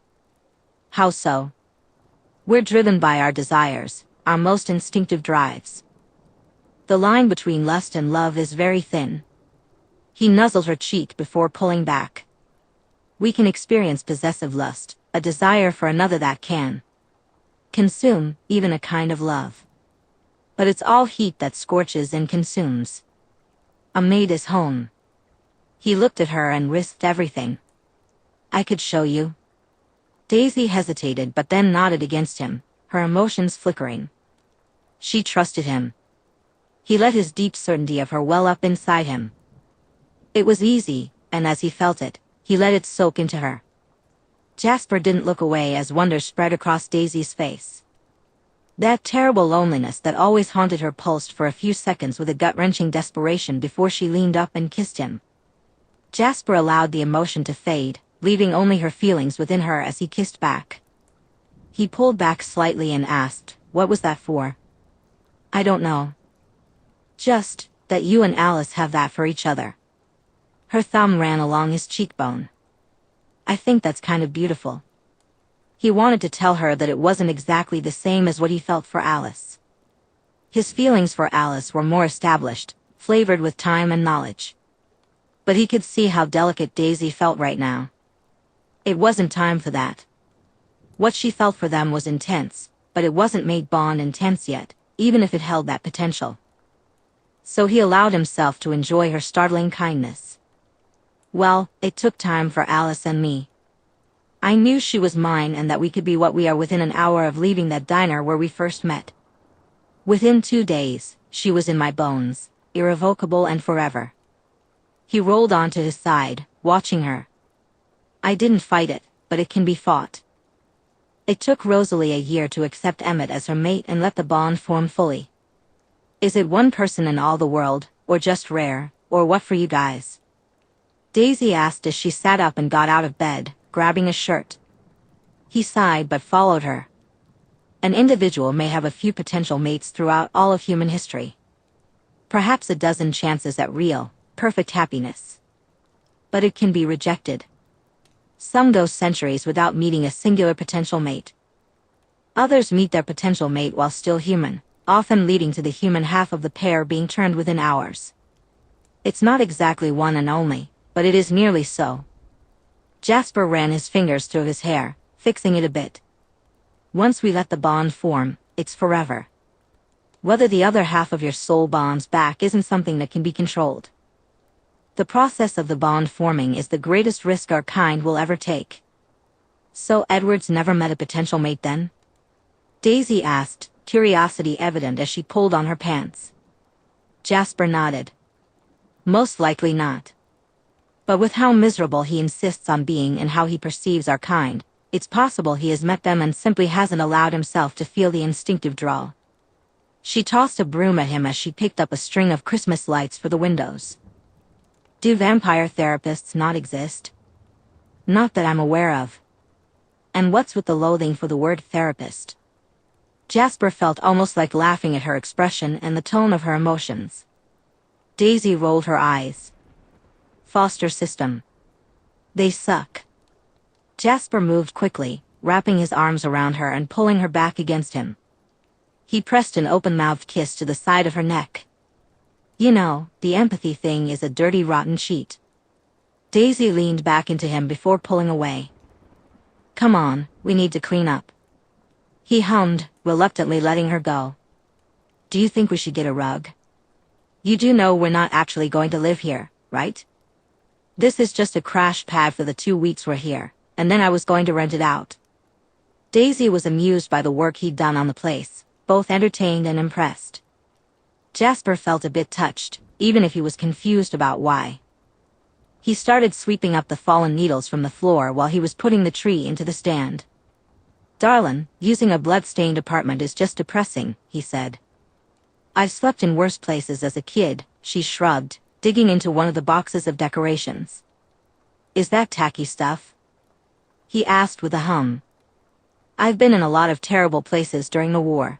"How so?" "We're driven by our desires, our most instinctive drives. The line between lust and love is very thin." He nuzzled her cheek before pulling back. "We can experience possessive lust, a desire for another that can consume, even a kind of love. But it's all heat that scorches and consumes. A mate is home." He looked at her and risked everything. "I could show you." Daisy hesitated but then nodded against him, her emotions flickering. She trusted him. He let his deep certainty of her well up inside him. It was easy, and as he felt it, he let it soak into her. Jasper didn't look away as wonder spread across Daisy's face. That terrible loneliness that always haunted her pulsed for a few seconds with a gut-wrenching desperation before she leaned up and kissed him. Jasper allowed the emotion to fade, leaving only her feelings within her as he kissed back. He pulled back slightly and asked, "What was that for?" "I don't know. Just that you and Alice have that for each other." Her thumb ran along his cheekbone. "I think that's kind of beautiful." He wanted to tell her that it wasn't exactly the same as what he felt for Alice. His feelings for Alice were more established, flavored with time and knowledge. But he could see how delicate Daisy felt right now. It wasn't time for that. What she felt for them was intense, but it wasn't made bond intense yet, even if it held that potential. So he allowed himself to enjoy her startling kindness. Well, it took time for Alice and me. I knew she was mine and that we could be what we are within an hour of leaving that diner where we first met. Within 2 days, she was in my bones, irrevocable and forever. He rolled onto his side, watching her. I didn't fight it, but it can be fought. It took Rosalie a year to accept Emmett as her mate and let the bond form fully. Is it one person in all the world, or just rare, or what for you guys? Daisy asked as she sat up and got out of bed, grabbing a shirt. He sighed but followed her. An individual may have a few potential mates throughout all of human history. Perhaps a dozen chances at real, perfect happiness. But it can be rejected. Some go centuries without meeting a singular potential mate. Others meet their potential mate while still human, often leading to the human half of the pair being turned within hours. It's not exactly one and only, but it is nearly so. Jasper ran his fingers through his hair, fixing it a bit. Once we let the bond form, it's forever. Whether the other half of your soul bonds back isn't something that can be controlled. The process of the bond forming is the greatest risk our kind will ever take. So Edward's never met a potential mate then? Daisy asked, curiosity evident as she pulled on her pants. Jasper nodded. Most likely not. But with how miserable he insists on being and how he perceives our kind, it's possible he has met them and simply hasn't allowed himself to feel the instinctive draw. She tossed a broom at him as she picked up a string of Christmas lights for the windows. Do vampire therapists not exist? Not that I'm aware of. And what's with the loathing for the word therapist? Jasper felt almost like laughing at her expression and the tone of her emotions. Daisy rolled her eyes. Foster system. They suck. Jasper moved quickly, wrapping his arms around her and pulling her back against him. He pressed an open-mouthed kiss to the side of her neck. You know, the empathy thing is a dirty rotten cheat. Daisy leaned back into him before pulling away. Come on, we need to clean up. He hummed, reluctantly letting her go. Do you think we should get a rug? You do know we're not actually going to live here, right? This is just a crash pad for the 2 weeks we're here, and then I was going to rent it out. Daisy was amused by the work he'd done on the place, both entertained and impressed. Jasper felt a bit touched, even if he was confused about why. He started sweeping up the fallen needles from the floor while he was putting the tree into the stand. Darlin', using a blood-stained apartment is just depressing, he said. I've slept in worse places as a kid, she shrugged, digging into one of the boxes of decorations. Is that tacky stuff? He asked with a hum. I've been in a lot of terrible places during the war.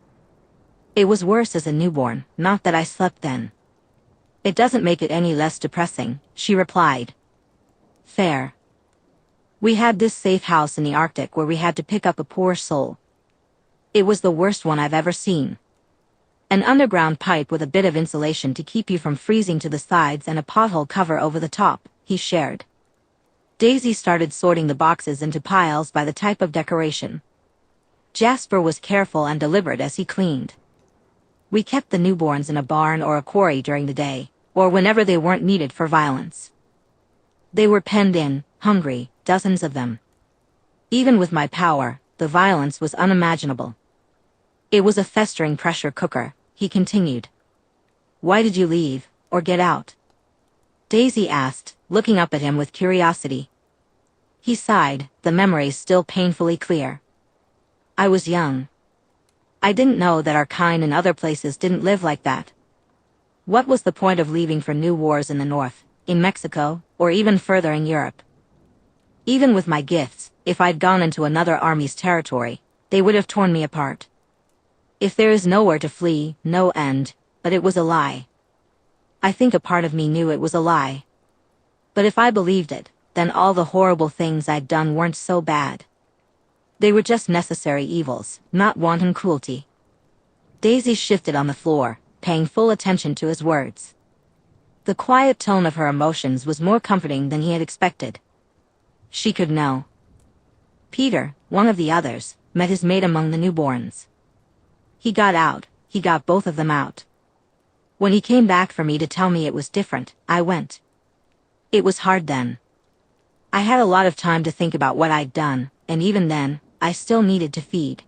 It was worse as a newborn, not that I slept then. It doesn't make it any less depressing, she replied. Fair. We had this safe house in the Arctic where we had to pick up a poor soul. It was the worst one I've ever seen. An underground pipe with a bit of insulation to keep you from freezing to the sides and a pothole cover over the top, he shared. Daisy started sorting the boxes into piles by the type of decoration. Jasper was careful and deliberate as he cleaned. We kept the newborns in a barn or a quarry during the day, or whenever they weren't needed for violence. They were penned in, hungry, dozens of them. Even with my power, the violence was unimaginable. It was a festering pressure cooker, he continued. Why did you leave, or get out? Daisy asked, looking up at him with curiosity. He sighed, the memories still painfully clear. I was young. I didn't know that our kind in other places didn't live like that. What was the point of leaving for new wars in the north, in Mexico, or even further in Europe? Even with my gifts, if I'd gone into another army's territory, they would have torn me apart. If there is nowhere to flee, no end, but it was a lie. I think a part of me knew it was a lie. But if I believed it, then all the horrible things I'd done weren't so bad. They were just necessary evils, not wanton cruelty. Daisy shifted on the floor, paying full attention to his words. The quiet tone of her emotions was more comforting than he had expected. She could know. Peter, one of the others, met his mate among the newborns. He got out, he got both of them out. When he came back for me to tell me it was different, I went. It was hard then. I had a lot of time to think about what I'd done, and even then, I still needed to feed.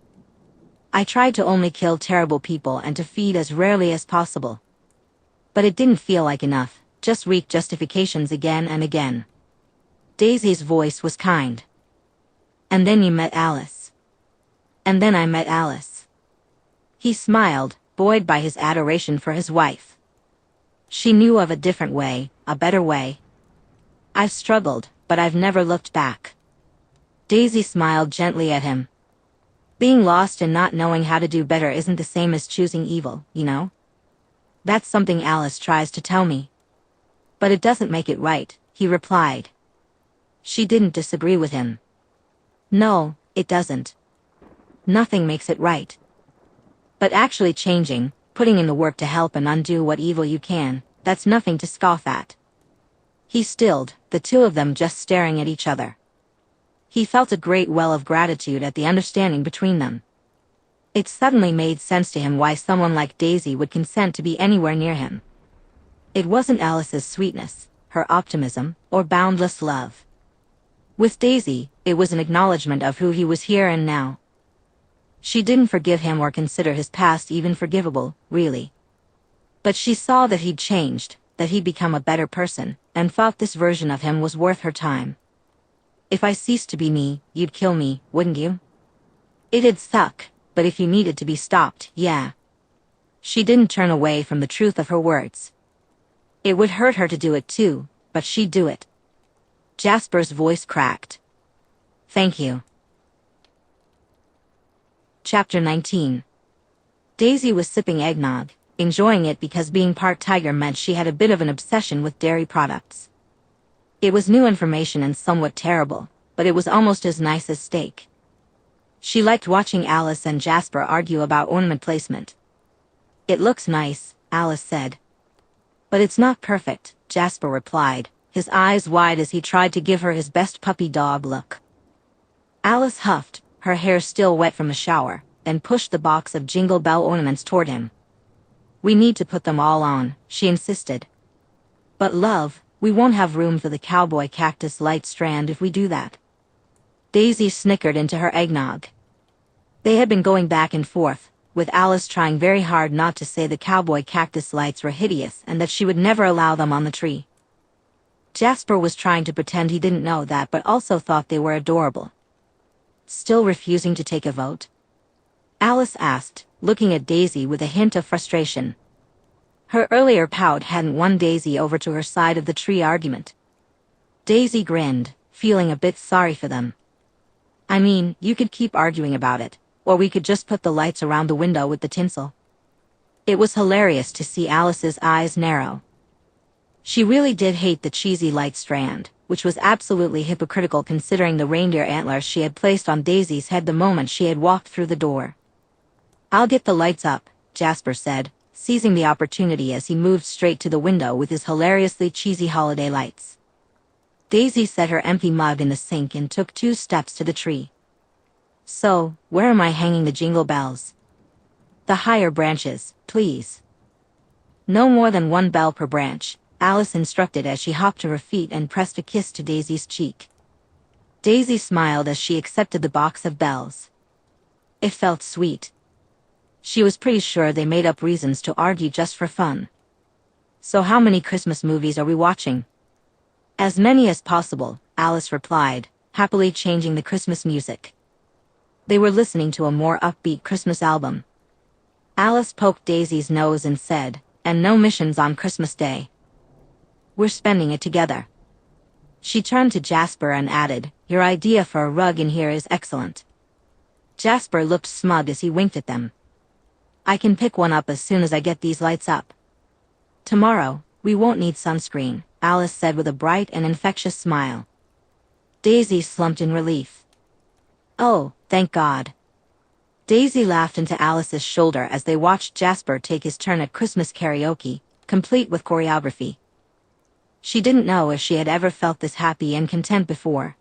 I tried to only kill terrible people and to feed as rarely as possible. But it didn't feel like enough, just weak justifications again and again. Daisy's voice was kind. And then you met Alice. And then I met Alice. He smiled, buoyed by his adoration for his wife. She knew of a different way, a better way. I've struggled, but I've never looked back. Daisy smiled gently at him. Being lost and not knowing how to do better isn't the same as choosing evil, you know? That's something Alice tries to tell me. But it doesn't make it right, he replied. She didn't disagree with him. No, it doesn't. Nothing makes it right. But actually changing, putting in the work to help and undo what evil you can, that's nothing to scoff at. He stilled, the two of them just staring at each other. He felt a great well of gratitude at the understanding between them. It suddenly made sense to him why someone like Daisy would consent to be anywhere near him. It wasn't Alice's sweetness, her optimism, or boundless love. With Daisy, it was an acknowledgement of who he was here and now. She didn't forgive him or consider his past even forgivable, really. But she saw that he'd changed, that he'd become a better person, and thought this version of him was worth her time. If I ceased to be me, you'd kill me, wouldn't you? It'd suck, but if you needed to be stopped, yeah. She didn't turn away from the truth of her words. It would hurt her to do it too, but she'd do it. Jasper's voice cracked. Thank you. Chapter 19. Daisy was sipping eggnog, enjoying it because being part tiger meant she had a bit of an obsession with dairy products. It was new information and somewhat terrible, but it was almost as nice as steak. She liked watching Alice and Jasper argue about ornament placement. It looks nice, Alice said. But it's not perfect, Jasper replied, his eyes wide as he tried to give her his best puppy dog look. Alice huffed, her hair still wet from a shower, and pushed the box of Jingle Bell ornaments toward him. We need to put them all on, she insisted. But love, we won't have room for the cowboy cactus light strand if we do that. Daisy snickered into her eggnog. They had been going back and forth, with Alice trying very hard not to say the cowboy cactus lights were hideous and that she would never allow them on the tree. Jasper was trying to pretend he didn't know that but also thought they were adorable. Still refusing to take a vote? Alice asked, looking at Daisy with a hint of frustration. Her earlier pout hadn't won Daisy over to her side of the tree argument. Daisy grinned, feeling a bit sorry for them. I mean, you could keep arguing about it, or we could just put the lights around the window with the tinsel. It was hilarious to see Alice's eyes narrow. She really did hate the cheesy light strand, which was absolutely hypocritical considering the reindeer antlers she had placed on Daisy's head the moment she had walked through the door. I'll get the lights up, Jasper said, seizing the opportunity as he moved straight to the window with his hilariously cheesy holiday lights. Daisy set her empty mug in the sink and took 2 steps to the tree. So, where am I hanging the jingle bells? The higher branches, please. No more than 1 bell per branch, Alice instructed as she hopped to her feet and pressed a kiss to Daisy's cheek. Daisy smiled as she accepted the box of bells. It felt sweet. She was pretty sure they made up reasons to argue just for fun. So how many Christmas movies are we watching? As many as possible, Alice replied, happily changing the Christmas music. They were listening to a more upbeat Christmas album. Alice poked Daisy's nose and said, and no missions on Christmas Day. We're spending it together. She turned to Jasper and added, your idea for a rug in here is excellent. Jasper looked smug as he winked at them. I can pick one up as soon as I get these lights up. Tomorrow, we won't need sunscreen, Alice said with a bright and infectious smile. Daisy slumped in relief. Oh, thank God. Daisy laughed into Alice's shoulder as they watched Jasper take his turn at Christmas karaoke, complete with choreography. She didn't know if she had ever felt this happy and content before.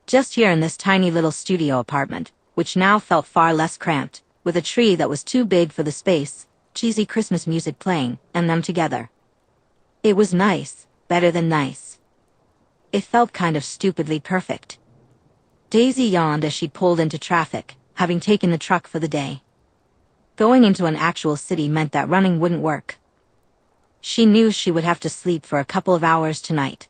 Just here in this tiny little studio apartment, which now felt far less cramped, with a tree that was too big for the space, cheesy Christmas music playing, and them together. It was nice, better than nice. It felt kind of stupidly perfect. Daisy yawned as she pulled into traffic, having taken the truck for the day. Going into an actual city meant that running wouldn't work. She knew she would have to sleep for a couple of hours tonight.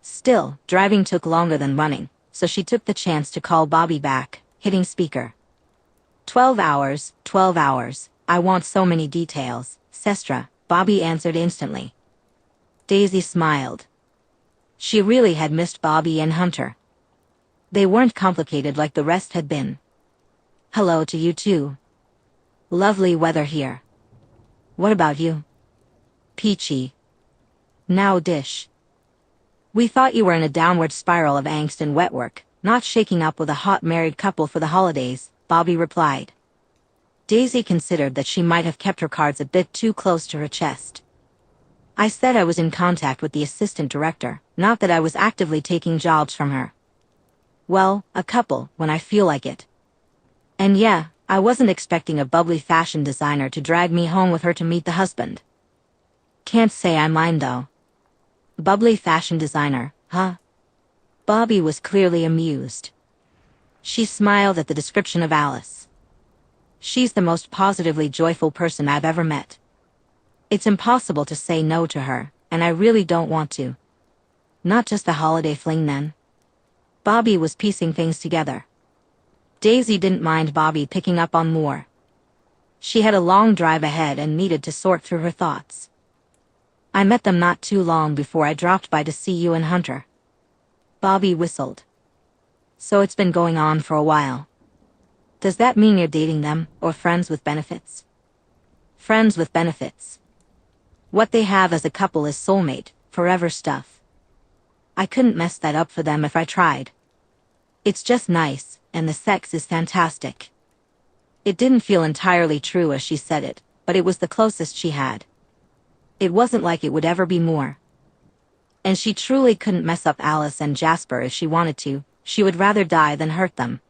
Still, driving took longer than running, so she took the chance to call Bobby back, hitting speaker. 12 hours, 12 hours, I want so many details, Sestra, Bobby answered instantly. Daisy smiled. She really had missed Bobby and Hunter. They weren't complicated like the rest had been. Hello to you too. Lovely weather here. What about you? Peachy. Now dish. We thought you were in a downward spiral of angst and wet work, not shaking up with a hot married couple for the holidays, Bobby replied. Daisy considered that she might have kept her cards a bit too close to her chest. I said I was in contact with the assistant director, not that I was actively taking jobs from her. Well, a couple, when I feel like it. And yeah, I wasn't expecting a bubbly fashion designer to drag me home with her to meet the husband. Can't say I mind though. Bubbly fashion designer, huh? Bobby was clearly amused. She smiled at the description of Alice. She's the most positively joyful person I've ever met. It's impossible to say no to her, and I really don't want to. Not just a holiday fling then. Bobby was piecing things together. Daisy didn't mind Bobby picking up on more. She had a long drive ahead and needed to sort through her thoughts. I met them not too long before I dropped by to see you and Hunter. Bobby whistled. So it's been going on for a while. Does that mean you're dating them, or friends with benefits? Friends with benefits. What they have as a couple is soulmate, forever stuff. I couldn't mess that up for them if I tried. It's just nice, and the sex is fantastic. It didn't feel entirely true as she said it, but it was the closest she had. It wasn't like it would ever be more. And she truly couldn't mess up Alice and Jasper if she wanted to, she would rather die than hurt them.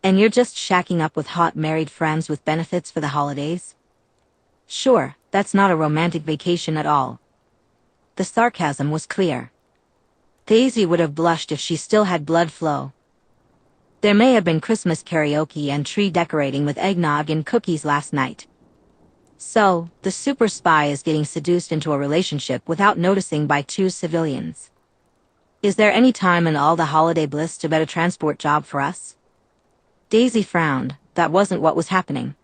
And you're just shacking up with hot married friends with benefits for the holidays? Sure, that's not a romantic vacation at all. The sarcasm was clear. Daisy would have blushed if she still had blood flow. There may have been Christmas karaoke and tree decorating with eggnog and cookies last night. So, the super spy is getting seduced into a relationship without noticing by two civilians. Is there any time in all the holiday bliss to bet a transport job for us? Daisy frowned. That wasn't what was happening.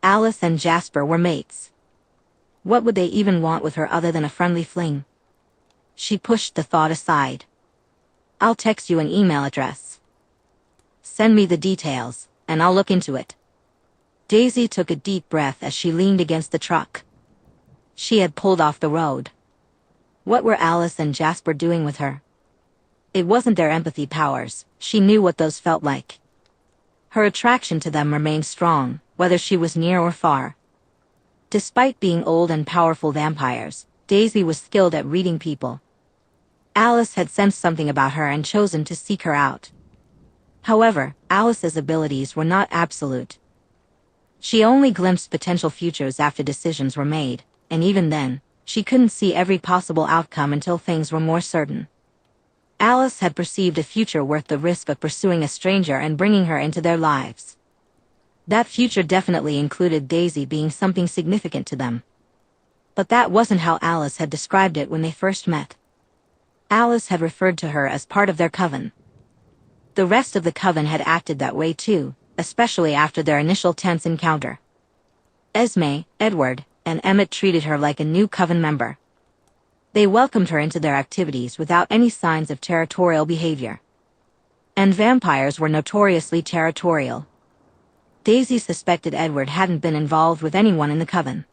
Alice and Jasper were mates. What would they even want with her other than a friendly fling? She pushed the thought aside. I'll text you an email address. Send me the details, and I'll look into it. Daisy took a deep breath as she leaned against the truck. She had pulled off the road. What were Alice and Jasper doing with her? It wasn't their empathy powers, she knew what those felt like. Her attraction to them remained strong, whether she was near or far. Despite being old and powerful vampires, Daisy was skilled at reading people. Alice had sensed something about her and chosen to seek her out. However, Alice's abilities were not absolute. She only glimpsed potential futures after decisions were made, and even then, she couldn't see every possible outcome until things were more certain. Alice had perceived a future worth the risk of pursuing a stranger and bringing her into their lives. That future definitely included Daisy being something significant to them. But that wasn't how Alice had described it when they first met. Alice had referred to her as part of their coven. The rest of the coven had acted that way too, especially after their initial tense encounter. Esme, Edward, and Emmett treated her like a new coven member. They welcomed her into their activities without any signs of territorial behavior. And vampires were notoriously territorial. Daisy suspected Edward hadn't been involved with anyone in the coven.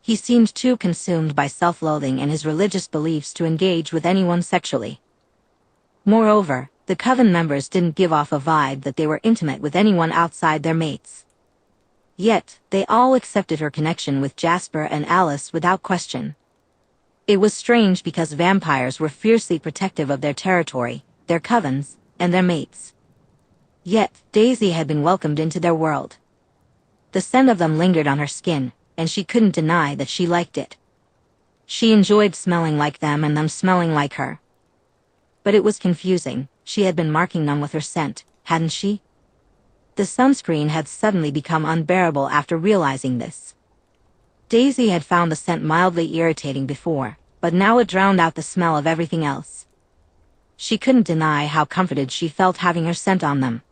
He seemed too consumed by self-loathing and his religious beliefs to engage with anyone sexually. Moreover, the coven members didn't give off a vibe that they were intimate with anyone outside their mates. Yet, they all accepted her connection with Jasper and Alice without question. It was strange because vampires were fiercely protective of their territory, their covens, and their mates. Yet, Daisy had been welcomed into their world. The scent of them lingered on her skin, and she couldn't deny that she liked it. She enjoyed smelling like them and them smelling like her. But it was confusing. She had been marking them with her scent, hadn't she? The sunscreen had suddenly become unbearable after realizing this. Daisy had found the scent mildly irritating before, but now it drowned out the smell of everything else. She couldn't deny how comforted she felt having her scent on them.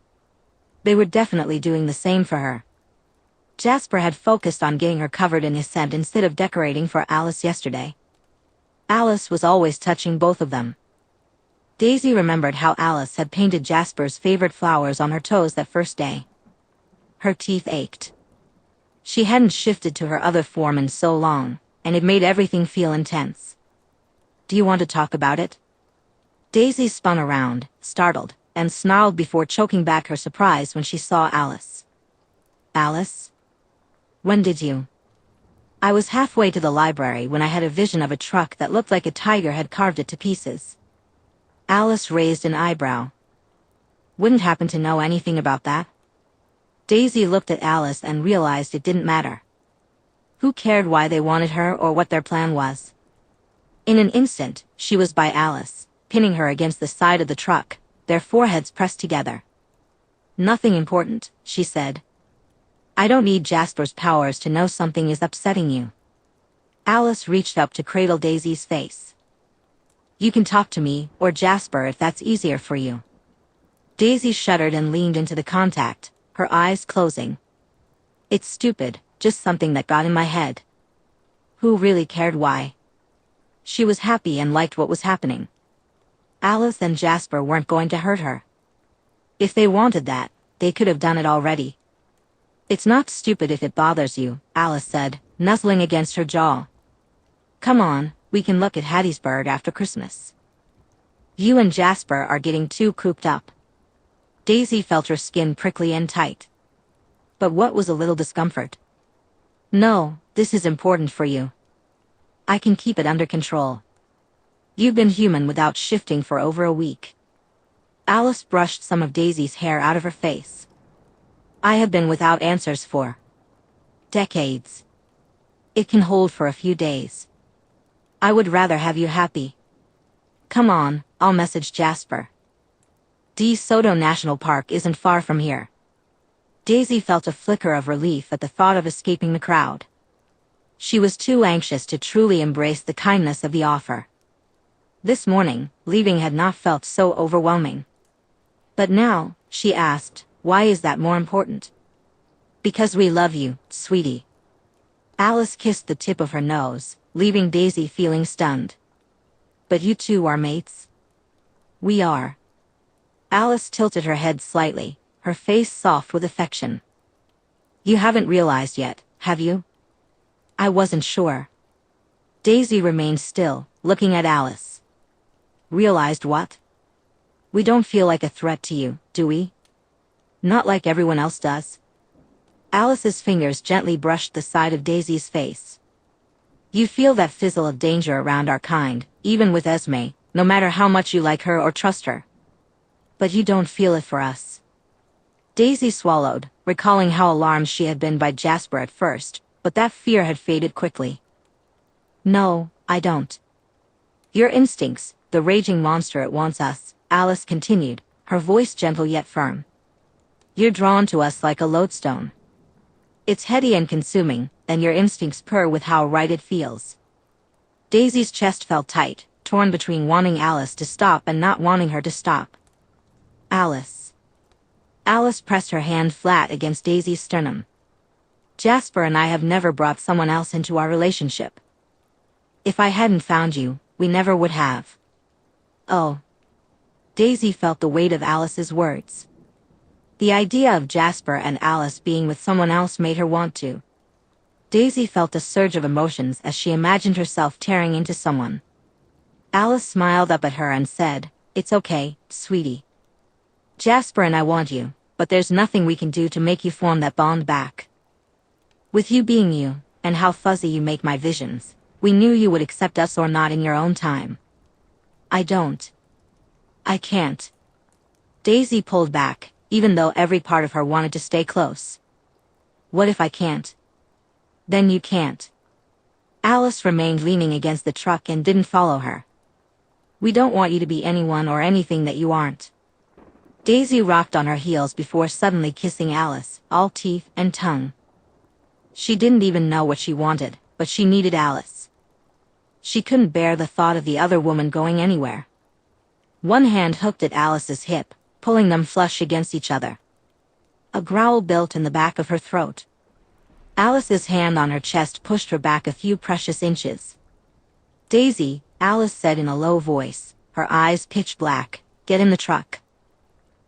They were definitely doing the same for her. Jasper had focused on getting her covered in his scent instead of decorating for Alice yesterday. Alice was always touching both of them. Daisy remembered how Alice had painted Jasper's favorite flowers on her toes that first day. Her teeth ached. She hadn't shifted to her other form in so long, and it made everything feel intense. "Do you want to talk about it?" Daisy spun around, startled, and snarled before choking back her surprise when she saw Alice. "Alice? When did you?" "I was halfway to the library when I had a vision of a truck that looked like a tiger had carved it to pieces." Alice raised an eyebrow. "Wouldn't happen to know anything about that?" Daisy looked at Alice and realized it didn't matter. Who cared why they wanted her or what their plan was? In an instant, she was by Alice, pinning her against the side of the truck, their foreheads pressed together. "Nothing important," she said. "I don't need Jasper's powers to know something is upsetting you." Alice reached up to cradle Daisy's face. "You can talk to me, or Jasper if that's easier for you." Daisy shuddered and leaned into the contact, her eyes closing. "It's stupid, just something that got in my head." Who really cared why? She was happy and liked what was happening. Alice and Jasper weren't going to hurt her. If they wanted that, they could have done it already. "It's not stupid if it bothers you," Alice said, nuzzling against her jaw. "Come on, we can look at Hattiesburg after Christmas. You and Jasper are getting too cooped up." Daisy felt her skin prickly and tight. But what was a little discomfort? "No, this is important for you. I can keep it under control. You've been human without shifting for over a week." Alice brushed some of Daisy's hair out of her face. "I have been without answers for decades. It can hold for a few days. I would rather have you happy. Come on, I'll message Jasper. De Soto National Park isn't far from here." Daisy felt a flicker of relief at the thought of escaping the crowd. She was too anxious to truly embrace the kindness of the offer. This morning, leaving had not felt so overwhelming. But now, she asked, "Why is that more important?" "Because we love you, sweetie." Alice kissed the tip of her nose, leaving Daisy feeling stunned. "But you two are mates?" "We are." Alice tilted her head slightly, her face soft with affection. "You haven't realized yet, have you?" "I wasn't sure." Daisy remained still, looking at Alice. "Realized what?" "We don't feel like a threat to you, do we? Not like everyone else does." Alice's fingers gently brushed the side of Daisy's face. "You feel that fizzle of danger around our kind, even with Esme, no matter how much you like her or trust her. But you don't feel it for us." Daisy swallowed, recalling how alarmed she had been by Jasper at first, but that fear had faded quickly. "No, I don't. Your instincts, the raging monster it wants us," Alice continued, her voice gentle yet firm. "You're drawn to us like a lodestone. It's heady and consuming, and your instincts purr with how right it feels." Daisy's chest felt tight, torn between wanting Alice to stop and not wanting her to stop. "Alice." Alice pressed her hand flat against Daisy's sternum. "Jasper and I have never brought someone else into our relationship. If I hadn't found you, we never would have." "Oh." Daisy felt the weight of Alice's words. The idea of Jasper and Alice being with someone else made her want to. Daisy felt a surge of emotions as she imagined herself tearing into someone. Alice smiled up at her and said, "It's okay, sweetie. Jasper and I want you, but there's nothing we can do to make you form that bond back. With you being you, and how fuzzy you make my visions, we knew you would accept us or not in your own time." "I don't. I can't." Daisy pulled back, even though every part of her wanted to stay close. What if I can't? Then you can't. Alice remained leaning against the truck and didn't follow her. We don't want you to be anyone or anything that you aren't. Daisy rocked on her heels before suddenly kissing Alice, all teeth and tongue. She didn't even know what she wanted, but she needed Alice. She couldn't bear the thought of the other woman going anywhere. One hand hooked at Alice's hip, pulling them flush against each other. A growl built in the back of her throat. Alice's hand on her chest pushed her back a few precious inches. Daisy, Alice said in a low voice, her eyes pitch black, get in the truck.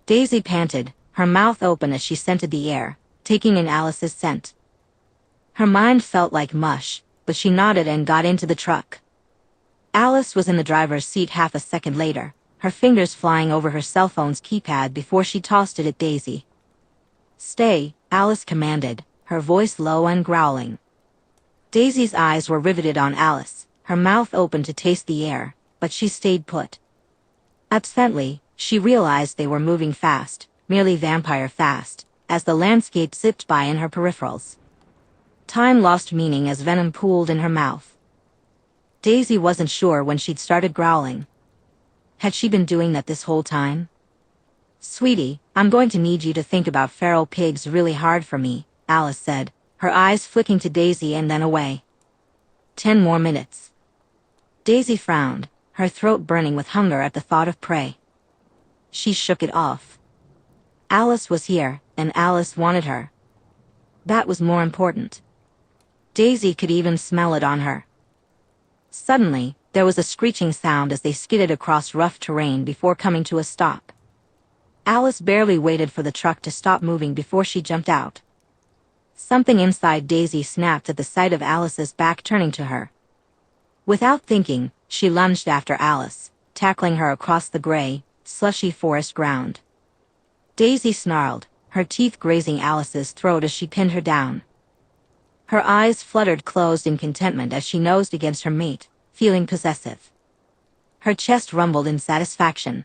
Daisy panted, her mouth open as she scented the air, taking in Alice's scent. Her mind felt like mush, but she nodded and got into the truck. Alice was in the driver's seat half a second later, her fingers flying over her cell phone's keypad before she tossed it at Daisy. Stay, Alice commanded, her voice low and growling. Daisy's eyes were riveted on Alice, her mouth open to taste the air, but she stayed put. Absently, she realized they were moving fast, merely vampire fast, as the landscape zipped by in her peripherals. Time lost meaning as venom pooled in her mouth. Daisy wasn't sure when she'd started growling. Had she been doing that this whole time? Sweetie, I'm going to need you to think about feral pigs really hard for me, Alice said, her eyes flicking to Daisy and then away. 10 more minutes. Daisy frowned, her throat burning with hunger at the thought of prey. She shook it off. Alice was here, and Alice wanted her. That was more important. Daisy could even smell it on her. Suddenly, there was a screeching sound as they skidded across rough terrain before coming to a stop. Alice barely waited for the truck to stop moving before she jumped out. Something inside Daisy snapped at the sight of Alice's back turning to her. Without thinking, she lunged after Alice, tackling her across the gray, slushy forest ground. Daisy snarled, her teeth grazing Alice's throat as she pinned her down. Her eyes fluttered closed in contentment as she nosed against her mate, feeling possessive. Her chest rumbled in satisfaction.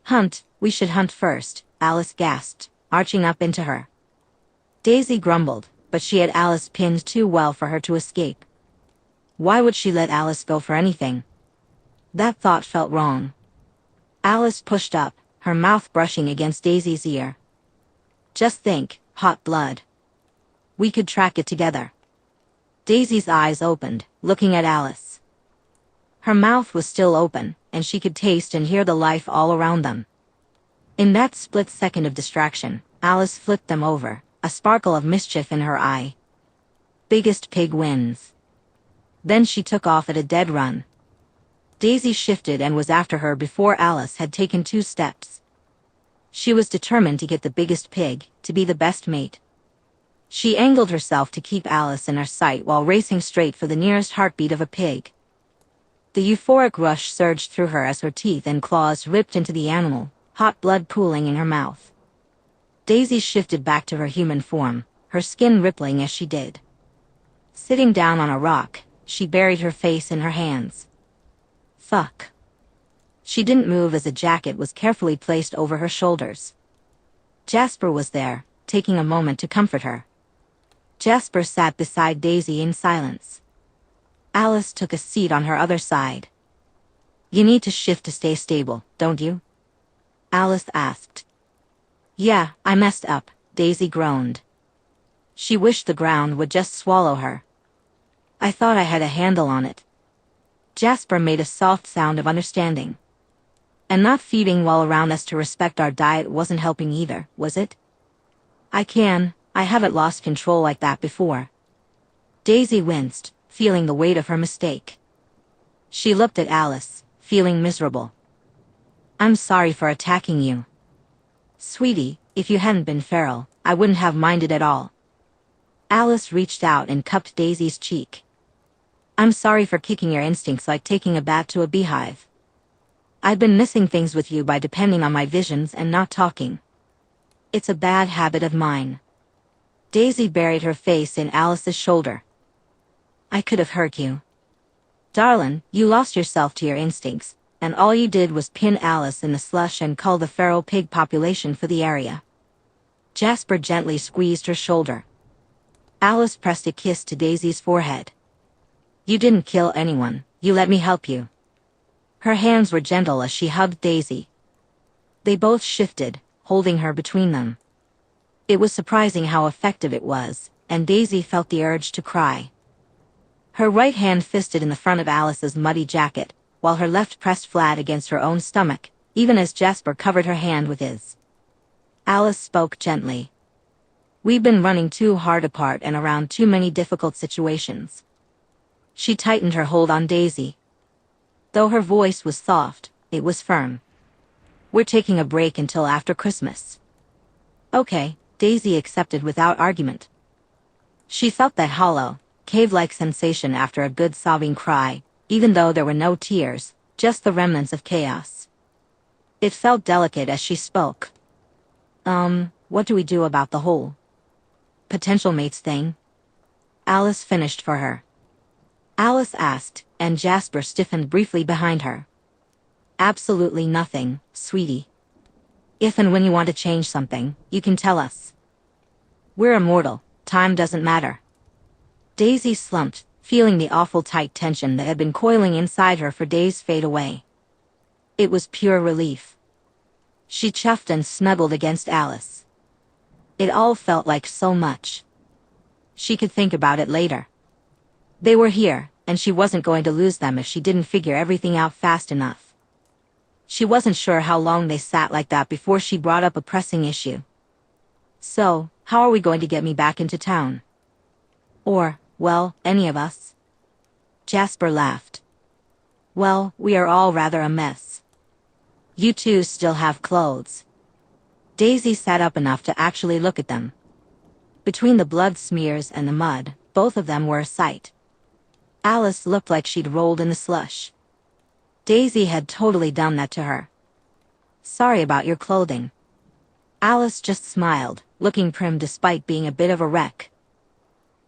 Hunt, we should hunt first, Alice gasped, arching up into her. Daisy grumbled, but she had Alice pinned too well for her to escape. Why would she let Alice go for anything? That thought felt wrong. Alice pushed up, her mouth brushing against Daisy's ear. Just think, hot blood. We could track it together. Daisy's eyes opened, looking at Alice. Her mouth was still open, and she could taste and hear the life all around them. In that split second of distraction, Alice flipped them over, a sparkle of mischief in her eye. Biggest pig wins. Then she took off at a dead run. Daisy shifted and was after her before Alice had taken 2 steps. She was determined to get the biggest pig, to be the best mate. She angled herself to keep Alice in her sight while racing straight for the nearest heartbeat of a pig. The euphoric rush surged through her as her teeth and claws ripped into the animal, hot blood pooling in her mouth. Daisy shifted back to her human form, her skin rippling as she did. Sitting down on a rock, she buried her face in her hands. Fuck. She didn't move as a jacket was carefully placed over her shoulders. Jasper was there, taking a moment to comfort her. Jasper sat beside Daisy in silence. Alice took a seat on her other side. You need to shift to stay stable, don't you? Alice asked. Yeah, I messed up, Daisy groaned. She wished the ground would just swallow her. I thought I had a handle on it. Jasper made a soft sound of understanding. And not feeding well around us to respect our diet wasn't helping either, was it? I haven't lost control like that before. Daisy winced, feeling the weight of her mistake. She looked at Alice, feeling miserable. I'm sorry for attacking you. Sweetie, if you hadn't been feral, I wouldn't have minded at all. Alice reached out and cupped Daisy's cheek. I'm sorry for kicking your instincts like taking a bat to a beehive. I've been missing things with you by depending on my visions and not talking. It's a bad habit of mine. Daisy buried her face in Alice's shoulder. I could have hurt you. Darlin', you lost yourself to your instincts, and all you did was pin Alice in the slush and cull the feral pig population for the area. Jasper gently squeezed her shoulder. Alice pressed a kiss to Daisy's forehead. You didn't kill anyone, you let me help you. Her hands were gentle as she hugged Daisy. They both shifted, holding her between them. It was surprising how effective it was, and Daisy felt the urge to cry. Her right hand fisted in the front of Alice's muddy jacket, while her left pressed flat against her own stomach, even as Jasper covered her hand with his. Alice spoke gently. We've been running too hard apart and around too many difficult situations. She tightened her hold on Daisy. Though her voice was soft, it was firm. We're taking a break until after Christmas. Okay, Daisy accepted without argument. She felt that hollow, cave-like sensation after a good sobbing cry, even though there were no tears, just the remnants of chaos. It felt delicate as she spoke. What do we do about the whole potential mates thing? Alice finished for her. Alice asked, and Jasper stiffened briefly behind her. Absolutely nothing, sweetie. If and when you want to change something, you can tell us. We're immortal, time doesn't matter. Daisy slumped, feeling the awful tight tension that had been coiling inside her for days fade away. It was pure relief. She chuffed and snuggled against Alice. It all felt like so much. She could think about it later. They were here, and she wasn't going to lose them if she didn't figure everything out fast enough. She wasn't sure how long they sat like that before she brought up a pressing issue. So, how are we going to get me back into town? Or, well, any of us? Jasper laughed. Well, we are all rather a mess. You two still have clothes. Daisy sat up enough to actually look at them. Between the blood smears and the mud, both of them were a sight. Alice looked like she'd rolled in the slush. Daisy had totally done that to her. Sorry about your clothing. Alice just smiled, looking prim despite being a bit of a wreck.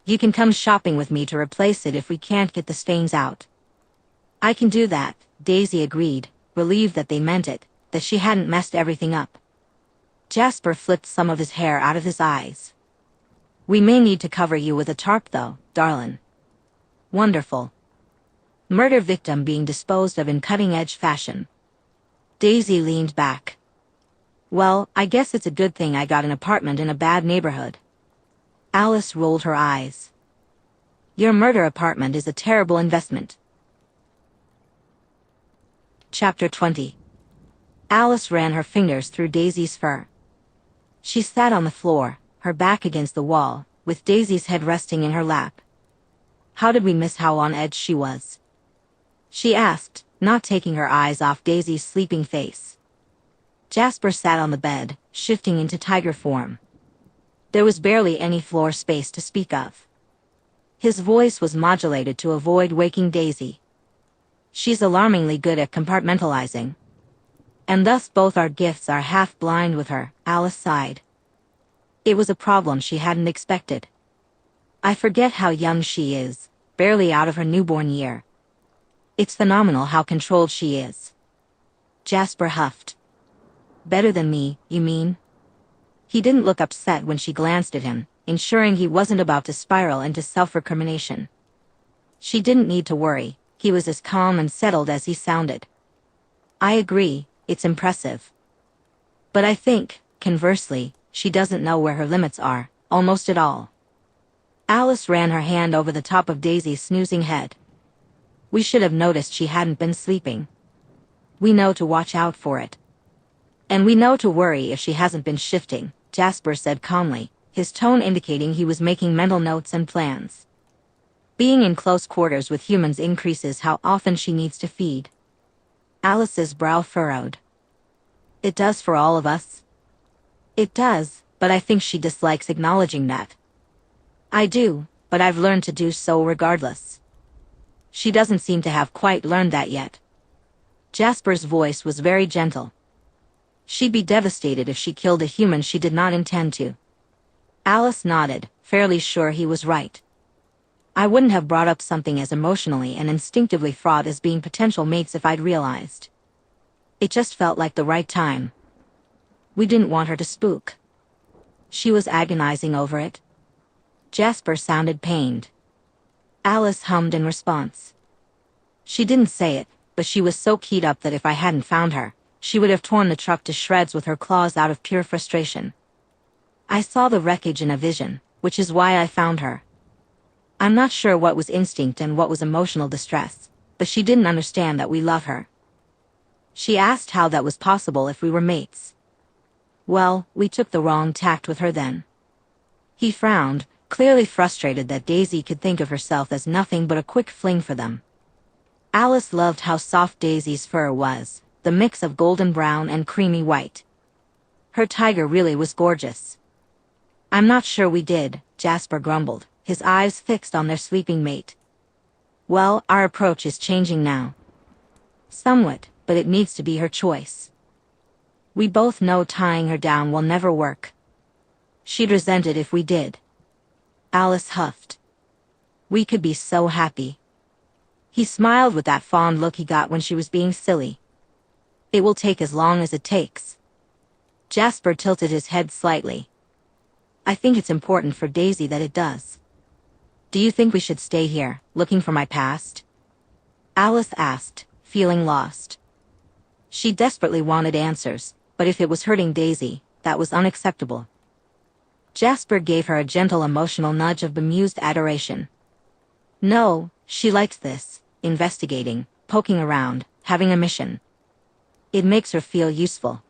You can come shopping with me to replace it if we can't get the stains out. I can do that, Daisy agreed, relieved that they meant it, that she hadn't messed everything up. Jasper flipped some of his hair out of his eyes. We may need to cover you with a tarp though, darlin'. Wonderful. Murder victim being disposed of in cutting-edge fashion. Daisy leaned back. Well, I guess it's a good thing I got an apartment in a bad neighborhood. Alice rolled her eyes. Your murder apartment is a terrible investment. Chapter 20. Alice ran her fingers through Daisy's fur. She sat on the floor, her back against the wall, with Daisy's head resting in her lap. How did we miss how on edge she was? She asked, not taking her eyes off Daisy's sleeping face. Jasper sat on the bed, shifting into tiger form. There was barely any floor space to speak of. His voice was modulated to avoid waking Daisy. She's alarmingly good at compartmentalizing. And thus both our gifts are half blind with her, Alice sighed. It was a problem she hadn't expected. I forget how young she is, barely out of her newborn year. It's phenomenal how controlled she is. Jasper huffed. Better than me, you mean? He didn't look upset when she glanced at him, ensuring he wasn't about to spiral into self-recrimination. She didn't need to worry, he was as calm and settled as he sounded. I agree, it's impressive. But I think, conversely, she doesn't know where her limits are, almost at all. Alice ran her hand over the top of Daisy's snoozing head. We should have noticed she hadn't been sleeping. We know to watch out for it. And we know to worry if she hasn't been shifting, Jasper said calmly, his tone indicating he was making mental notes and plans. Being in close quarters with humans increases how often she needs to feed. Alice's brow furrowed. It does for all of us. It does, but I think she dislikes acknowledging that. I do, but I've learned to do so regardless. She doesn't seem to have quite learned that yet. Jasper's voice was very gentle. She'd be devastated if she killed a human she did not intend to. Alice nodded, fairly sure he was right. I wouldn't have brought up something as emotionally and instinctively fraught as being potential mates if I'd realized. It just felt like the right time. We didn't want her to spook. She was agonizing over it. Jasper sounded pained. Alice hummed in response. She didn't say it, but she was so keyed up that if I hadn't found her, she would have torn the truck to shreds with her claws out of pure frustration. I saw the wreckage in a vision, which is why I found her. I'm not sure what was instinct and what was emotional distress, but she didn't understand that we love her. She asked how that was possible if we were mates. Well, we took the wrong tact with her then. He frowned, clearly frustrated that Daisy could think of herself as nothing but a quick fling for them. Alice loved how soft Daisy's fur was, the mix of golden brown and creamy white. Her tiger really was gorgeous. I'm not sure we did, Jasper grumbled, his eyes fixed on their sleeping mate. Well, our approach is changing now. Somewhat, but it needs to be her choice. We both know tying her down will never work. She'd resent it if we did. Alice huffed. We could be so happy. He smiled with that fond look he got when she was being silly. It will take as long as it takes. Jasper tilted his head slightly. I think it's important for Daisy that it does. Do you think we should stay here, looking for my past? Alice asked, feeling lost. She desperately wanted answers, but if it was hurting Daisy, that was unacceptable. Jasper gave her a gentle emotional nudge of bemused adoration. No, she likes this, investigating, poking around, having a mission. It makes her feel useful.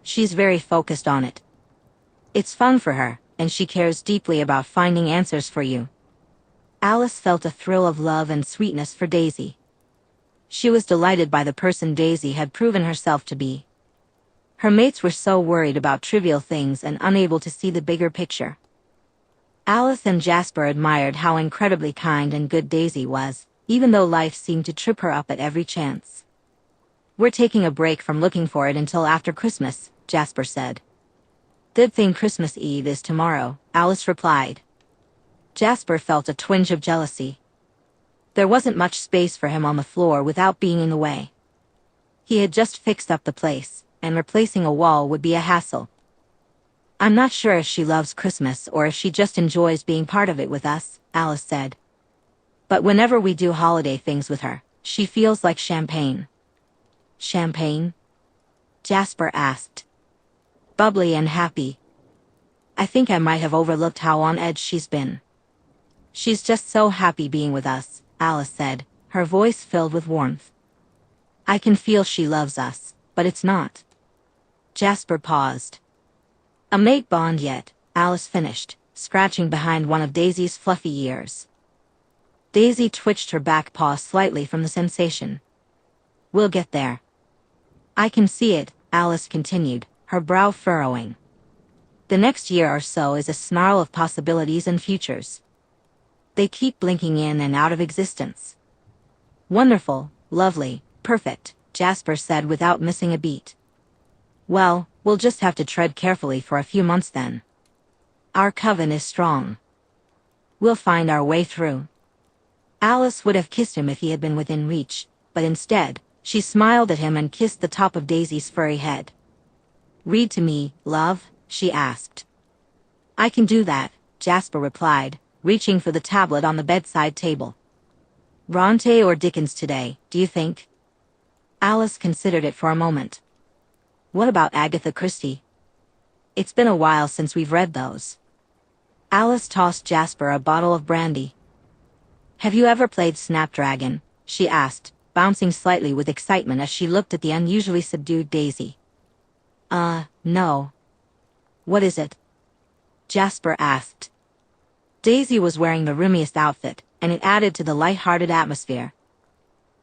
She's very focused on it. It's fun for her, and she cares deeply about finding answers for you. Alice felt a thrill of love and sweetness for Daisy. She was delighted by the person Daisy had proven herself to be. Her mates were so worried about trivial things and unable to see the bigger picture. Alice and Jasper admired how incredibly kind and good Daisy was, even though life seemed to trip her up at every chance. We're taking a break from looking for it until after Christmas, Jasper said. Good thing Christmas Eve is tomorrow, Alice replied. Jasper felt a twinge of jealousy. There wasn't much space for him on the floor without being in the way. He had just fixed up the place, and replacing a wall would be a hassle. I'm not sure if she loves Christmas or if she just enjoys being part of it with us, Alice said. But whenever we do holiday things with her, she feels like champagne. Champagne? Jasper asked. Bubbly and happy. I think I might have overlooked how on edge she's been. She's just so happy being with us, Alice said, her voice filled with warmth. I can feel she loves us, but it's not. Jasper paused. A mate bond yet, Alice finished, scratching behind one of Daisy's fluffy ears. Daisy twitched her back paw slightly from the sensation. We'll get there. I can see it, Alice continued, her brow furrowing. The next year or so is a snarl of possibilities and futures. They keep blinking in and out of existence. Wonderful, lovely, perfect, Jasper said without missing a beat. Well, we'll just have to tread carefully for a few months then. Our coven is strong. We'll find our way through. Alice would have kissed him if he had been within reach, but instead, she smiled at him and kissed the top of Daisy's furry head. Read to me, love, she asked. I can do that, Jasper replied, reaching for the tablet on the bedside table. Bronte or Dickens today, do you think? Alice considered it for a moment. What about Agatha Christie? It's been a while since we've read those. Alice tossed Jasper a bottle of brandy. Have you ever played Snapdragon? She asked, bouncing slightly with excitement as she looked at the unusually subdued Daisy. No. What is it? Jasper asked. Daisy was wearing the roomiest outfit, and it added to the light-hearted atmosphere.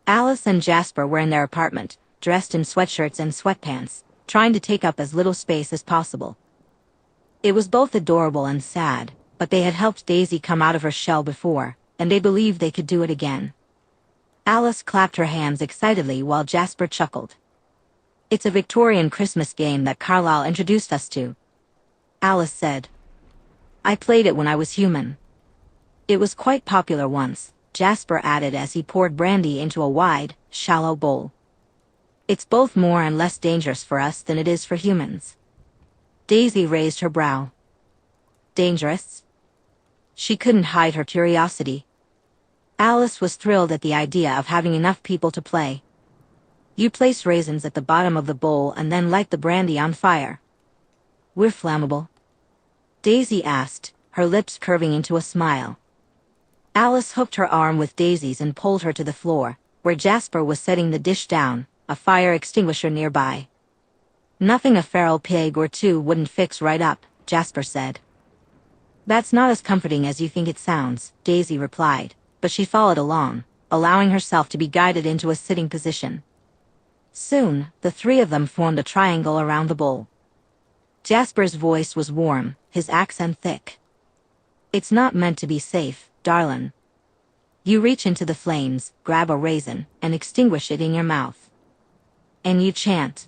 Alice and Jasper were in their apartment, dressed in sweatshirts and sweatpants, trying to take up as little space as possible. It was both adorable and sad, but they had helped Daisy come out of her shell before, and they believed they could do it again. Alice clapped her hands excitedly while Jasper chuckled. It's a Victorian Christmas game that Carlyle introduced us to, Alice said. I played it when I was human. It was quite popular once, Jasper added as he poured brandy into a wide, shallow bowl. It's both more and less dangerous for us than it is for humans. Daisy raised her brow. Dangerous? She couldn't hide her curiosity. Alice was thrilled at the idea of having enough people to play. You place raisins at the bottom of the bowl and then light the brandy on fire. We're flammable? Daisy asked, her lips curving into a smile. Alice hooked her arm with Daisy's and pulled her to the floor, where Jasper was setting the dish down, a fire extinguisher nearby. Nothing a feral pig or two wouldn't fix right up, Jasper said. That's not as comforting as you think it sounds, Daisy replied, but she followed along, allowing herself to be guided into a sitting position. Soon, the three of them formed a triangle around the bowl. Jasper's voice was warm, his accent thick. It's not meant to be safe, darlin'. You reach into the flames, grab a raisin, and extinguish it in your mouth. And you chant.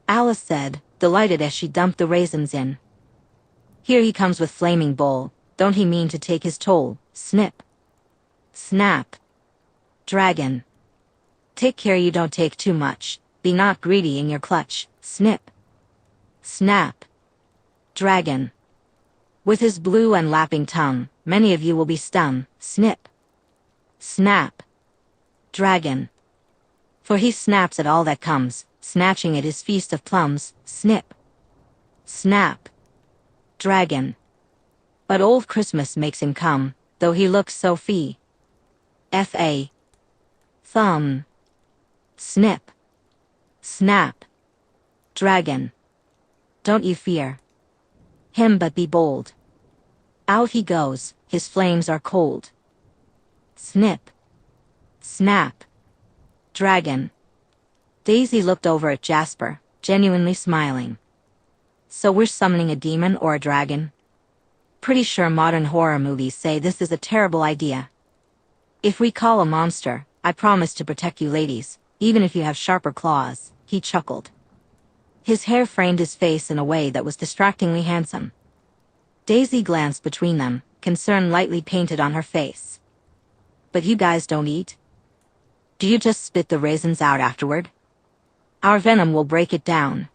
Alice said, delighted as she dumped the raisins in. Here he comes with flaming bowl, don't he mean to take his toll, snip. Snap. Dragon. Take care you don't take too much, be not greedy in your clutch, snip. Snap. Dragon. With his blue and lapping tongue, many of you will be stung, snip. Snap. Dragon. For he snaps at all that comes, snatching at his feast of plums, snip. Snap. Dragon. But old Christmas makes him come, though he looks so fee. F.A. Thumb. Snip. Snap. Dragon. Don't you fear him but be bold. Out he goes, his flames are cold. Snip. Snap. Dragon. Daisy looked over at Jasper, genuinely smiling. So we're summoning a demon or a dragon? Pretty sure modern horror movies say this is a terrible idea. If we call a monster, I promise to protect you ladies, even if you have sharper claws, he chuckled. His hair framed his face in a way that was distractingly handsome. Daisy glanced between them, concern lightly painted on her face. But you guys don't eat? Do you just spit the raisins out afterward? Our venom will break it down.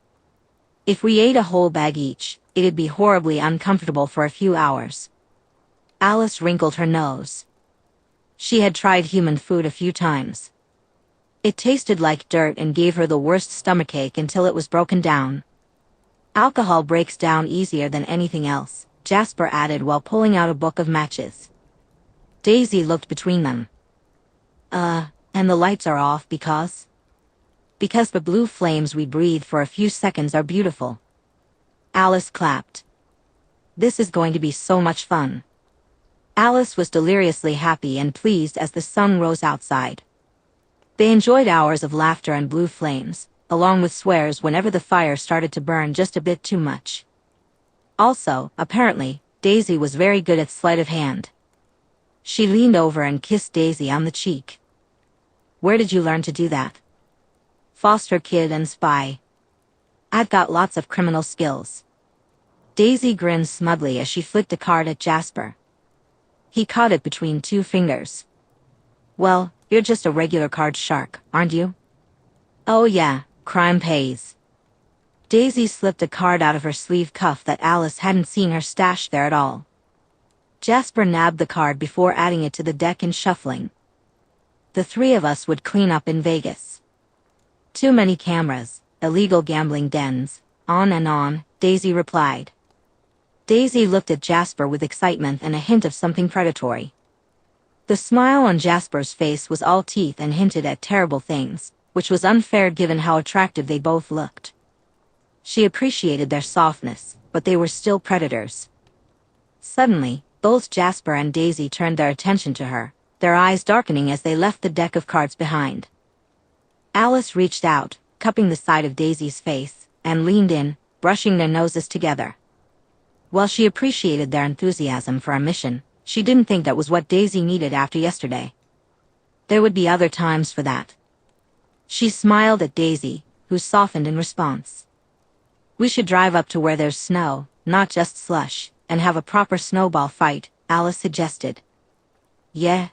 If we ate a whole bag each, it'd be horribly uncomfortable for a few hours. Alice wrinkled her nose. She had tried human food a few times. It tasted like dirt and gave her the worst stomachache until it was broken down. Alcohol breaks down easier than anything else, Jasper added while pulling out a book of matches. Daisy looked between them. And the lights are off because? Because the blue flames we breathe for a few seconds are beautiful. Alice clapped. This is going to be so much fun. Alice was deliriously happy and pleased as the sun rose outside. They enjoyed hours of laughter and blue flames, along with swears whenever the fire started to burn just a bit too much. Also, apparently, Daisy was very good at sleight of hand. She leaned over and kissed Daisy on the cheek. Where did you learn to do that? Foster kid and spy. I've got lots of criminal skills. Daisy grinned smugly as she flicked a card at Jasper. He caught it between two fingers. Well, you're just a regular card shark, aren't you? Oh yeah, crime pays. Daisy slipped a card out of her sleeve cuff that Alice hadn't seen her stash there at all. Jasper nabbed the card before adding it to the deck and shuffling. The three of us would clean up in Vegas. Too many cameras, illegal gambling dens, on and on, Daisy replied. Daisy looked at Jasper with excitement and a hint of something predatory. The smile on Jasper's face was all teeth and hinted at terrible things, which was unfair given how attractive they both looked. She appreciated their softness, but they were still predators. Suddenly, both Jasper and Daisy turned their attention to her, their eyes darkening as they left the deck of cards behind. Alice reached out, cupping the side of Daisy's face, and leaned in, brushing their noses together. While she appreciated their enthusiasm for a mission, she didn't think that was what Daisy needed after yesterday. There would be other times for that. She smiled at Daisy, who softened in response. We should drive up to where there's snow, not just slush, and have a proper snowball fight, Alice suggested. Yeah.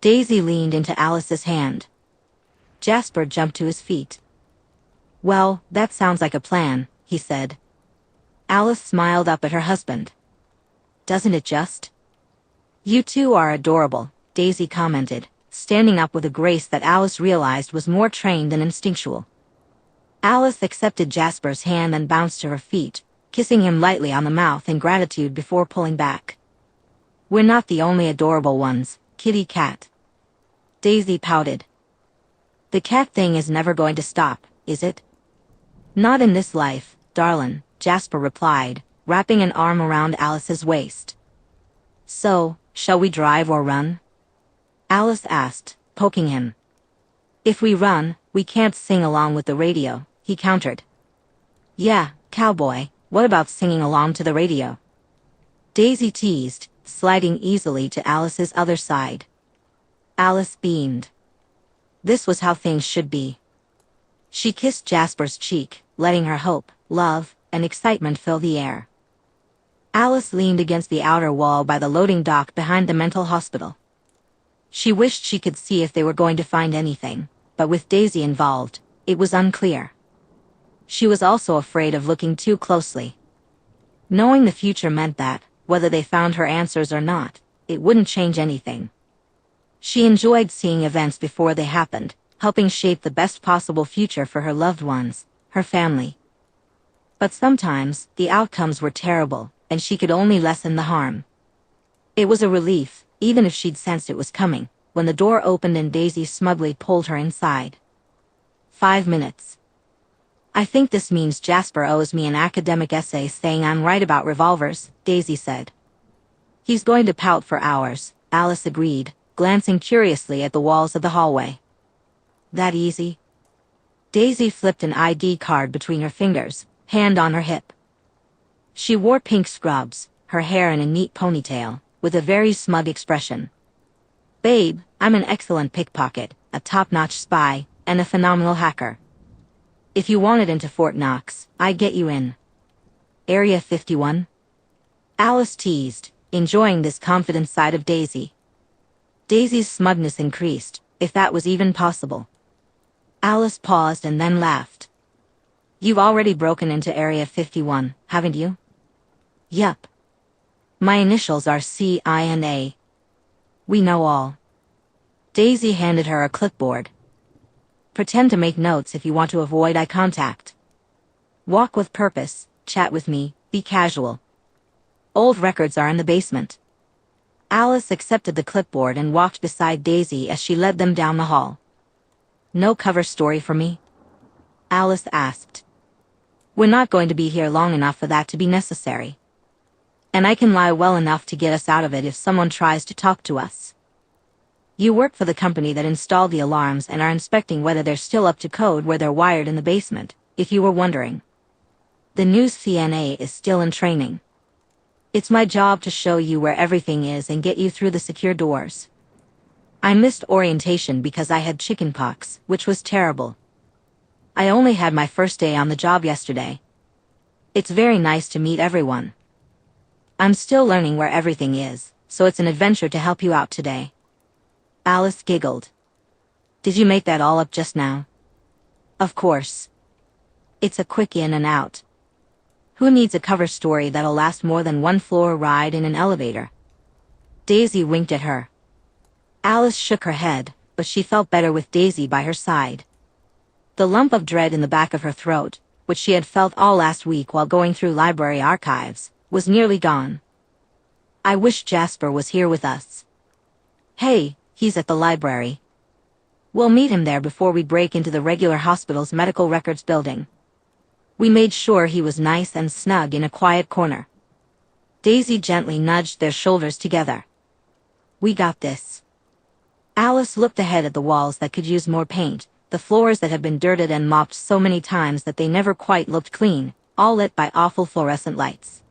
Daisy leaned into Alice's hand. Jasper jumped to his feet. Well, that sounds like a plan, he said. Alice smiled up at her husband. Doesn't it just? You two are adorable, Daisy commented, standing up with a grace that Alice realized was more trained than instinctual. Alice accepted Jasper's hand and bounced to her feet, kissing him lightly on the mouth in gratitude before pulling back. We're not the only adorable ones, kitty cat. Daisy pouted. The cat thing is never going to stop, is it? Not in this life, darlin', Jasper replied, wrapping an arm around Alice's waist. So, shall we drive or run? Alice asked, poking him. If we run, we can't sing along with the radio, he countered. Yeah, cowboy, what about singing along to the radio? Daisy teased, sliding easily to Alice's other side. Alice beamed. This was how things should be. She kissed Jasper's cheek, letting her hope, love, and excitement fill the air. Alice leaned against the outer wall by the loading dock behind the mental hospital. She wished she could see if they were going to find anything, but with Daisy involved, it was unclear. She was also afraid of looking too closely. Knowing the future meant that, whether they found her answers or not, it wouldn't change anything. She enjoyed seeing events before they happened, helping shape the best possible future for her loved ones, her family. But sometimes, the outcomes were terrible, and she could only lessen the harm. It was a relief, even if she'd sensed it was coming, when the door opened and Daisy smugly pulled her inside. 5 minutes. I think this means Jasper owes me an academic essay saying I'm right about revolvers, Daisy said. He's going to pout for hours, Alice agreed, glancing curiously at the walls of the hallway. That easy? Daisy flipped an ID card between her fingers, hand on her hip. She wore pink scrubs, her hair in a neat ponytail, with a very smug expression. Babe, I'm an excellent pickpocket, a top-notch spy, and a phenomenal hacker. If you wanted into Fort Knox, I'd get you in. Area 51? Alice teased, enjoying this confident side of Daisy. Daisy's smugness increased, if that was even possible. Alice paused and then laughed. You've already broken into Area 51, haven't you? Yup. My initials are C-I-N-A. We know all. Daisy handed her a clipboard. Pretend to make notes if you want to avoid eye contact. Walk with purpose, chat with me, be casual. Old records are in the basement. Alice accepted the clipboard and walked beside Daisy as she led them down the hall. No cover story for me? Alice asked. We're not going to be here long enough for that to be necessary. And I can lie well enough to get us out of it if someone tries to talk to us. You work for the company that installed the alarms and are inspecting whether they're still up to code where they're wired in the basement, if you were wondering. The new CNA is still in training. It's my job to show you where everything is and get you through the secure doors. I missed orientation because I had chickenpox, which was terrible. I only had my first day on the job yesterday. It's very nice to meet everyone. I'm still learning where everything is, so it's an adventure to help you out today. Alice giggled. Did you make that all up just now? Of course. It's a quick in and out. Who needs a cover story that'll last more than one floor ride in an elevator? Daisy winked at her. Alice shook her head, but she felt better with Daisy by her side. The lump of dread in the back of her throat, which she had felt all last week while going through library archives, was nearly gone. I wish Jasper was here with us. Hey, he's at the library. We'll meet him there before we break into the regular hospital's medical records building. We made sure he was nice and snug in a quiet corner. Daisy gently nudged their shoulders together. We got this. Alice looked ahead at the walls that could use more paint, the floors that had been dirted and mopped so many times that they never quite looked clean, all lit by awful fluorescent lights.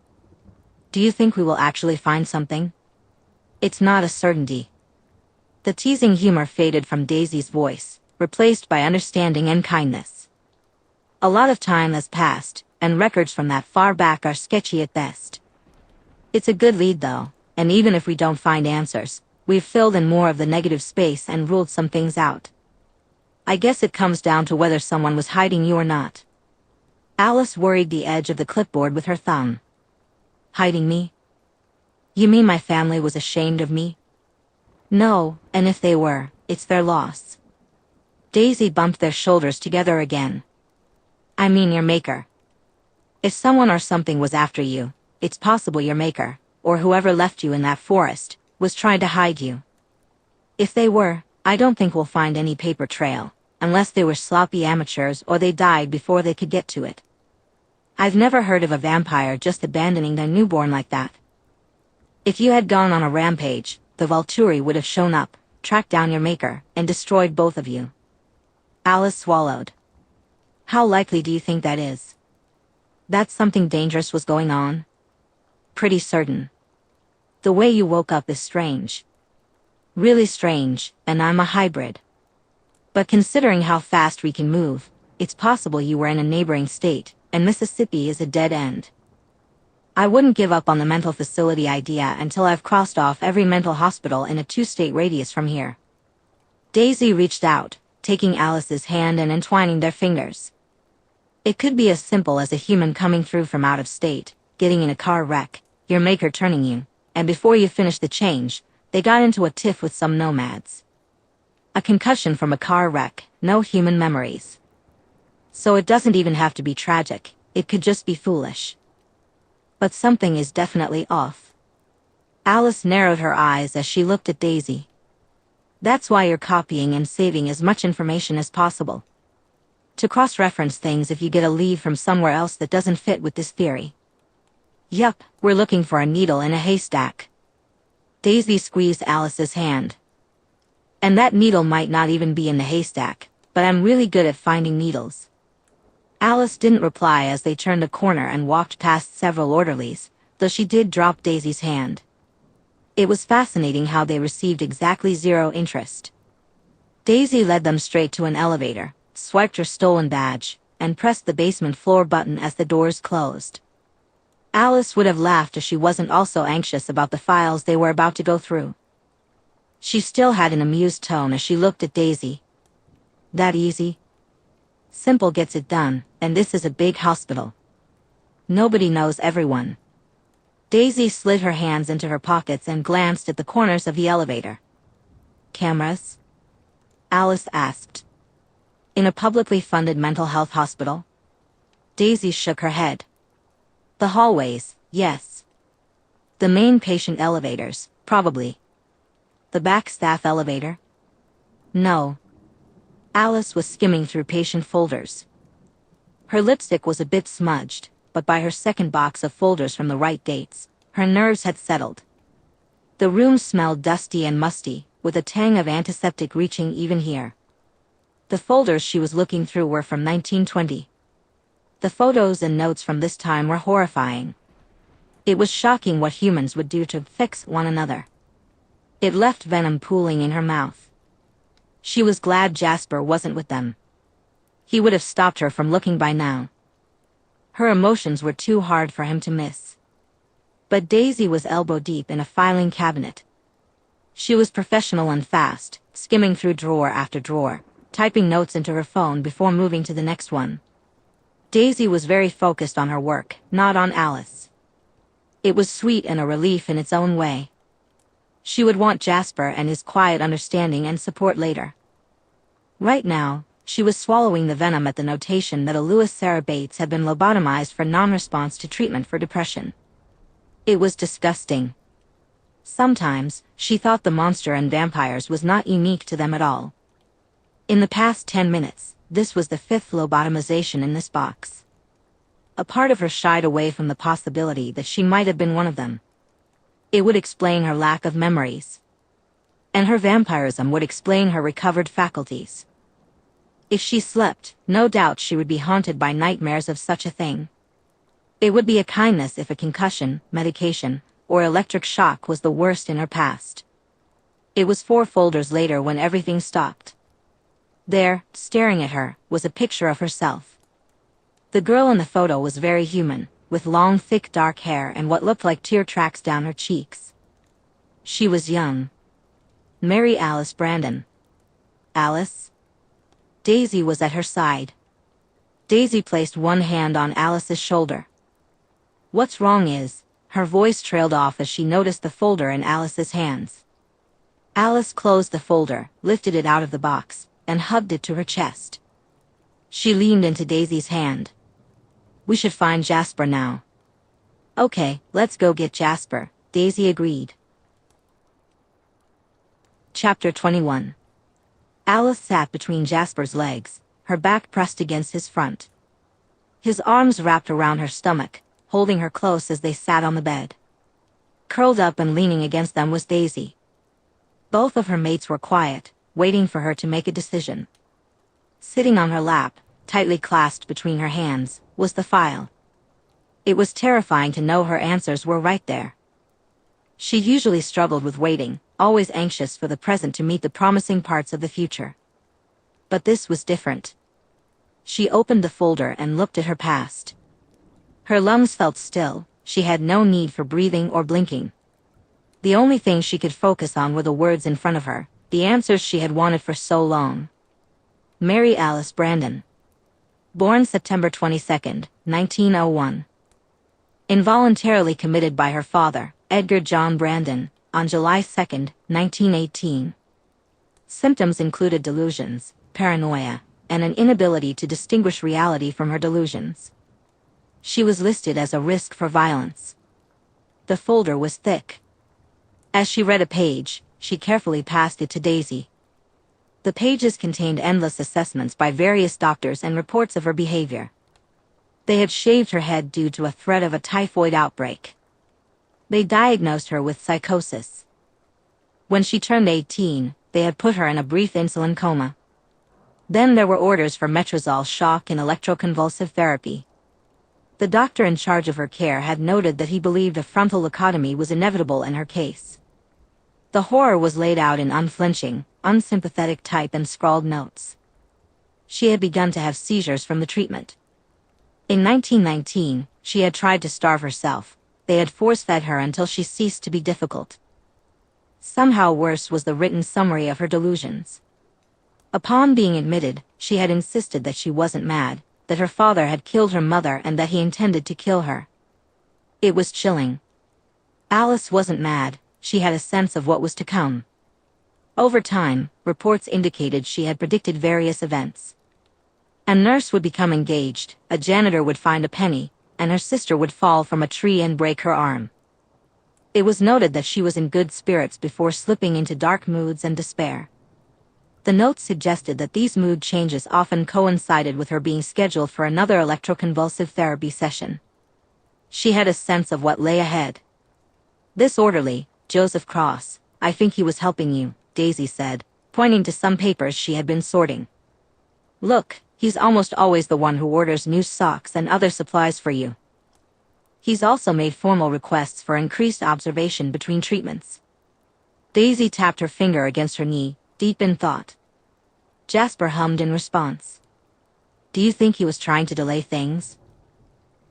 Do you think we will actually find something? It's not a certainty. The teasing humor faded from Daisy's voice, replaced by understanding and kindness. A lot of time has passed, and records from that far back are sketchy at best. It's a good lead though, and even if we don't find answers, we've filled in more of the negative space and ruled some things out. I guess it comes down to whether someone was hiding you or not. Alice worried the edge of the clipboard with her thumb. Hiding me? You mean my family was ashamed of me? No, and if they were, it's their loss. Daisy bumped their shoulders together again. I mean your maker. If someone or something was after you, it's possible your maker, or whoever left you in that forest, was trying to hide you. If they were, I don't think we'll find any paper trail, unless they were sloppy amateurs or they died before they could get to it. I've never heard of a vampire just abandoning their newborn like that. If you had gone on a rampage, the Volturi would have shown up, tracked down your maker, and destroyed both of you. Alice swallowed. How likely do you think that is? That something dangerous was going on? Pretty certain. The way you woke up is strange. Really strange, and I'm a hybrid. But considering how fast we can move, it's possible you were in a neighboring state, and Mississippi is a dead end. I wouldn't give up on the mental facility idea until I've crossed off every mental hospital in a 2-state radius from here. Daisy reached out, taking Alice's hand and entwining their fingers. It could be as simple as a human coming through from out of state, getting in a car wreck, your maker turning you, and before you finish the change, they got into a tiff with some nomads. A concussion from a car wreck, no human memories. So it doesn't even have to be tragic, it could just be foolish. But something is definitely off. Alice narrowed her eyes as she looked at Daisy. That's why you're copying and saving as much information as possible. To cross-reference things if you get a lead from somewhere else that doesn't fit with this theory. Yup, we're looking for a needle in a haystack. Daisy squeezed Alice's hand. And that needle might not even be in the haystack, but I'm really good at finding needles. Alice didn't reply as they turned a corner and walked past several orderlies, though she did drop Daisy's hand. It was fascinating how they received exactly zero interest. Daisy led them straight to an elevator, swiped her stolen badge, and pressed the basement floor button as the doors closed. Alice would have laughed if she wasn't also anxious about the files they were about to go through. She still had an amused tone as she looked at Daisy. That easy? Simple gets it done, and this is a big hospital. Nobody knows everyone. Daisy slid her hands into her pockets and glanced at the corners of the elevator. Cameras? Alice asked. In a publicly funded mental health hospital? Daisy shook her head. The hallways, yes. The main patient elevators, probably. The back staff elevator? No. Alice was skimming through patient folders. Her lipstick was a bit smudged, but by her second box of folders from the right dates, her nerves had settled. The room smelled dusty and musty, with a tang of antiseptic reaching even here. The folders she was looking through were from 1920. The photos and notes from this time were horrifying. It was shocking what humans would do to fix one another. It left venom pooling in her mouth. She was glad Jasper wasn't with them. He would have stopped her from looking by now. Her emotions were too hard for him to miss. But Daisy was elbow-deep in a filing cabinet. She was professional and fast, skimming through drawer after drawer, typing notes into her phone before moving to the next one. Daisy was very focused on her work, not on Alice. It was sweet and a relief in its own way. She would want Jasper and his quiet understanding and support later. Right now, she was swallowing the venom at the notation that a Louis Sarah Bates had been lobotomized for non-response to treatment for depression. It was disgusting. Sometimes, she thought the monster and vampires was not unique to them at all. In the past 10 minutes, this was the 5th lobotomization in this box. A part of her shied away from the possibility that she might have been one of them. It would explain her lack of memories. And her vampirism would explain her recovered faculties. If she slept, no doubt she would be haunted by nightmares of such a thing. It would be a kindness if a concussion, medication, or electric shock was the worst in her past. It was 4 folders later when everything stopped. There, staring at her, was a picture of herself. The girl in the photo was very human, with long thick dark hair and what looked like tear tracks down her cheeks. She was young. Mary Alice Brandon. Alice? Daisy was at her side. Daisy placed one hand on Alice's shoulder. What's wrong is, Her voice trailed off as she noticed the folder in Alice's hands. Alice closed the folder, lifted it out of the box, and hugged it to her chest. She leaned into Daisy's hand. "We should find Jasper now." "Okay, let's go get Jasper," Daisy agreed. Chapter 21. Alice sat between Jasper's legs, her back pressed against his front. His arms wrapped around her stomach, holding her close as they sat on the bed. Curled up and leaning against them was Daisy. Both of her mates were quiet, waiting for her to make a decision. Sitting on her lap, tightly clasped between her hands, was the file. It was terrifying to know her answers were right there. She usually struggled with waiting, always anxious for the present to meet the promising parts of the future. But this was different. She opened the folder and looked at her past. Her lungs felt still, she had no need for breathing or blinking. The only thing she could focus on were the words in front of her, the answers she had wanted for so long. Mary Alice Brandon. Born September 22, 1901. Involuntarily committed by her father, Edgar John Brandon, on July 2, 1918. Symptoms included delusions, paranoia, and an inability to distinguish reality from her delusions. She was listed as a risk for violence. The folder was thick. As she read a page, she carefully passed it to Daisy. The pages contained endless assessments by various doctors and reports of her behavior. They had shaved her head due to a threat of a typhoid outbreak. They diagnosed her with psychosis. When she turned 18, they had put her in a brief insulin coma. Then there were orders for metrazole shock and electroconvulsive therapy. The doctor in charge of her care had noted that he believed a frontal lobotomy was inevitable in her case. The horror was laid out in unflinching, unsympathetic type and scrawled notes. She had begun to have seizures from the treatment. In 1919, she had tried to starve herself. They had force-fed her until she ceased to be difficult. Somehow worse was the written summary of her delusions. Upon being admitted, she had insisted that she wasn't mad, that her father had killed her mother and that he intended to kill her. It was chilling. Alice wasn't mad, she had a sense of what was to come. Over time, reports indicated she had predicted various events. A nurse would become engaged, a janitor would find a penny, and her sister would fall from a tree and break her arm. It was noted that she was in good spirits before slipping into dark moods and despair. The notes suggested that these mood changes often coincided with her being scheduled for another electroconvulsive therapy session. She had a sense of what lay ahead. "This orderly, Joseph Cross, I think he was helping you," Daisy said, pointing to some papers she had been sorting. "Look, he's almost always the one who orders new socks and other supplies for you. He's also made formal requests for increased observation between treatments." Daisy tapped her finger against her knee, deep in thought. Jasper hummed in response. "Do you think he was trying to delay things?"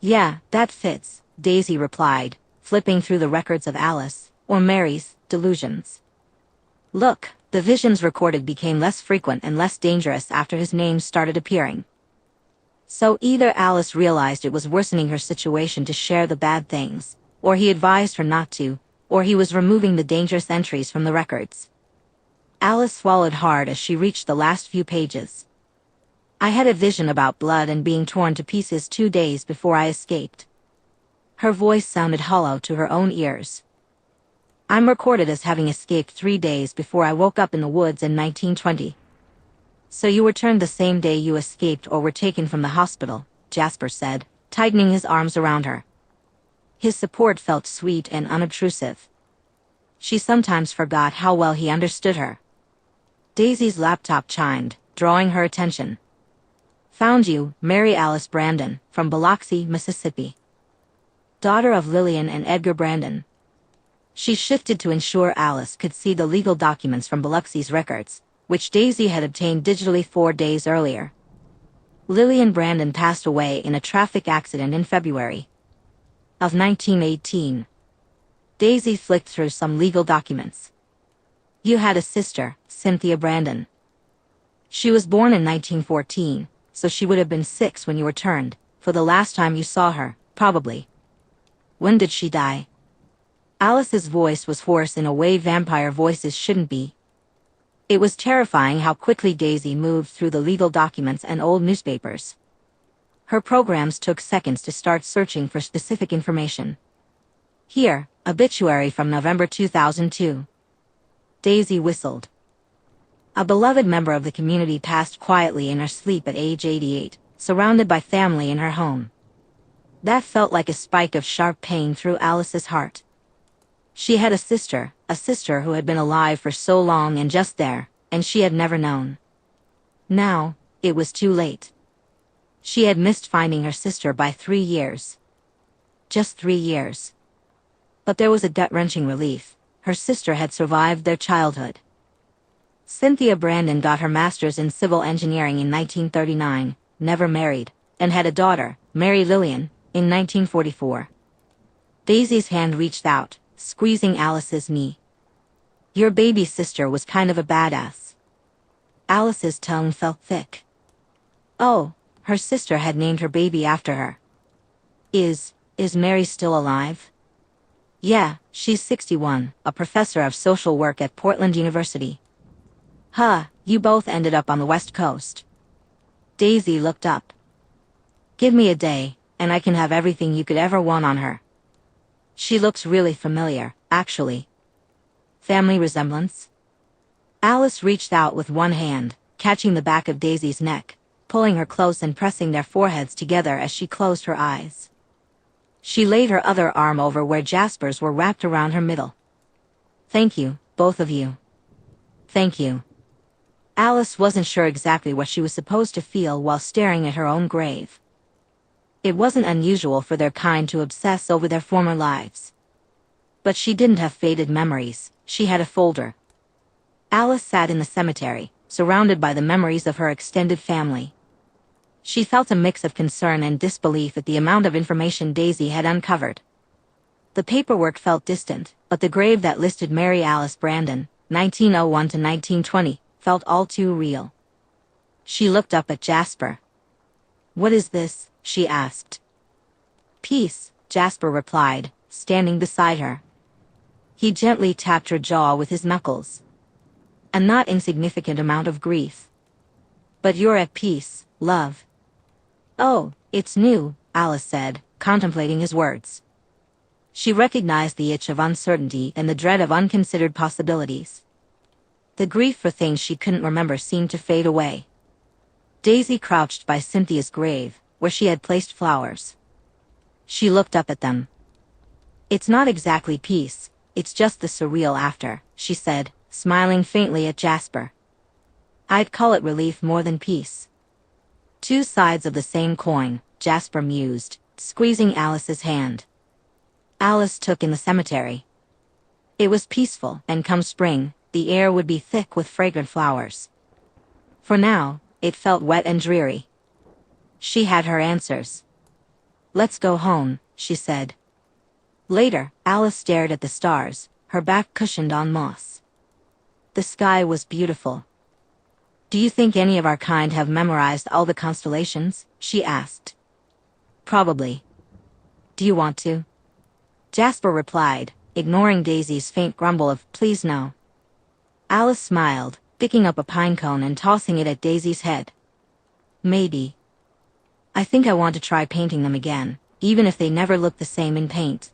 "Yeah, that fits," Daisy replied, flipping through the records of Alice, or Mary's, delusions. "Look, the visions recorded became less frequent and less dangerous after his name started appearing." So either Alice realized it was worsening her situation to share the bad things, or he advised her not to, or he was removing the dangerous entries from the records. Alice swallowed hard as she reached the last few pages. "I had a vision about blood and being torn to pieces 2 days before I escaped." Her voice sounded hollow to her own ears. "I'm recorded as having escaped 3 days before I woke up in the woods in 1920. "So you were turned the same day you escaped or were taken from the hospital," Jasper said, tightening his arms around her. His support felt sweet and unobtrusive. She sometimes forgot how well he understood her. Daisy's laptop chimed, drawing her attention. "Found you, Mary Alice Brandon, from Biloxi, Mississippi. Daughter of Lillian and Edgar Brandon." She shifted to ensure Alice could see the legal documents from Biloxi's records, which Daisy had obtained digitally 4 days earlier. Lillian Brandon passed away in a traffic accident in February of 1918. Daisy flicked through some legal documents. "You had a sister, Cynthia Brandon. She was born in 1914, so she would have been 6 when you returned, for the last time you saw her, probably." "When did she die?" Alice's voice was hoarse in a way vampire voices shouldn't be. It was terrifying how quickly Daisy moved through the legal documents and old newspapers. Her programs took seconds to start searching for specific information. Here, obituary from November 2002. Daisy whistled. A beloved member of the community passed quietly in her sleep at age 88, surrounded by family in her home. That felt like a spike of sharp pain through Alice's heart. She had a sister who had been alive for so long and just there, and she had never known. Now, it was too late. She had missed finding her sister by 3 years. Just 3 years. But there was a gut-wrenching relief. Her sister had survived their childhood. Cynthia Brandon got her master's in civil engineering in 1939, never married, and had a daughter, Mary Lillian, in 1944. Daisy's hand reached out, squeezing Alice's knee. Your baby sister was kind of a badass. Alice's tongue felt thick. Oh, her sister had named her baby after her. Is Mary still alive? Yeah, she's 61, a professor of social work at Portland University. Huh, you both ended up on the West Coast. Daisy looked up. Give me a day, and I can have everything you could ever want on her. She looks really familiar, actually. Family resemblance? Alice reached out with one hand, catching the back of Daisy's neck, pulling her close and pressing their foreheads together as she closed her eyes. She laid her other arm over where Jasper's were wrapped around her middle. Thank you, both of you. Thank you. Alice wasn't sure exactly what she was supposed to feel while staring at her own grave. It wasn't unusual for their kind to obsess over their former lives. But she didn't have faded memories, she had a folder. Alice sat in the cemetery, surrounded by the memories of her extended family. She felt a mix of concern and disbelief at the amount of information Daisy had uncovered. The paperwork felt distant, but the grave that listed Mary Alice Brandon, 1901 to 1920, felt all too real. She looked up at Jasper. What is this? She asked. Peace, Jasper replied, standing beside her. He gently tapped her jaw with his knuckles. A not insignificant amount of grief. But you're at peace, love. Oh, it's new, Alice said, contemplating his words. She recognized the itch of uncertainty and the dread of unconsidered possibilities. The grief for things she couldn't remember seemed to fade away. Daisy crouched by Cynthia's grave, where she had placed flowers. She looked up at them. It's not exactly peace, it's just the surreal after, she said, smiling faintly at Jasper. I'd call it relief more than peace. Two sides of the same coin, Jasper mused, squeezing Alice's hand. Alice took in the cemetery. It was peaceful, and come spring, the air would be thick with fragrant flowers. For now, it felt wet and dreary. She had her answers. Let's go home, she said. Later, Alice stared at the stars, her back cushioned on moss. The sky was beautiful. Do you think any of our kind have memorized all the constellations? She asked. Probably. Do you want to? Jasper replied, ignoring Daisy's faint grumble of, please no. Alice smiled, picking up a pine cone and tossing it at Daisy's head. Maybe. I think I want to try painting them again, even if they never look the same in paint.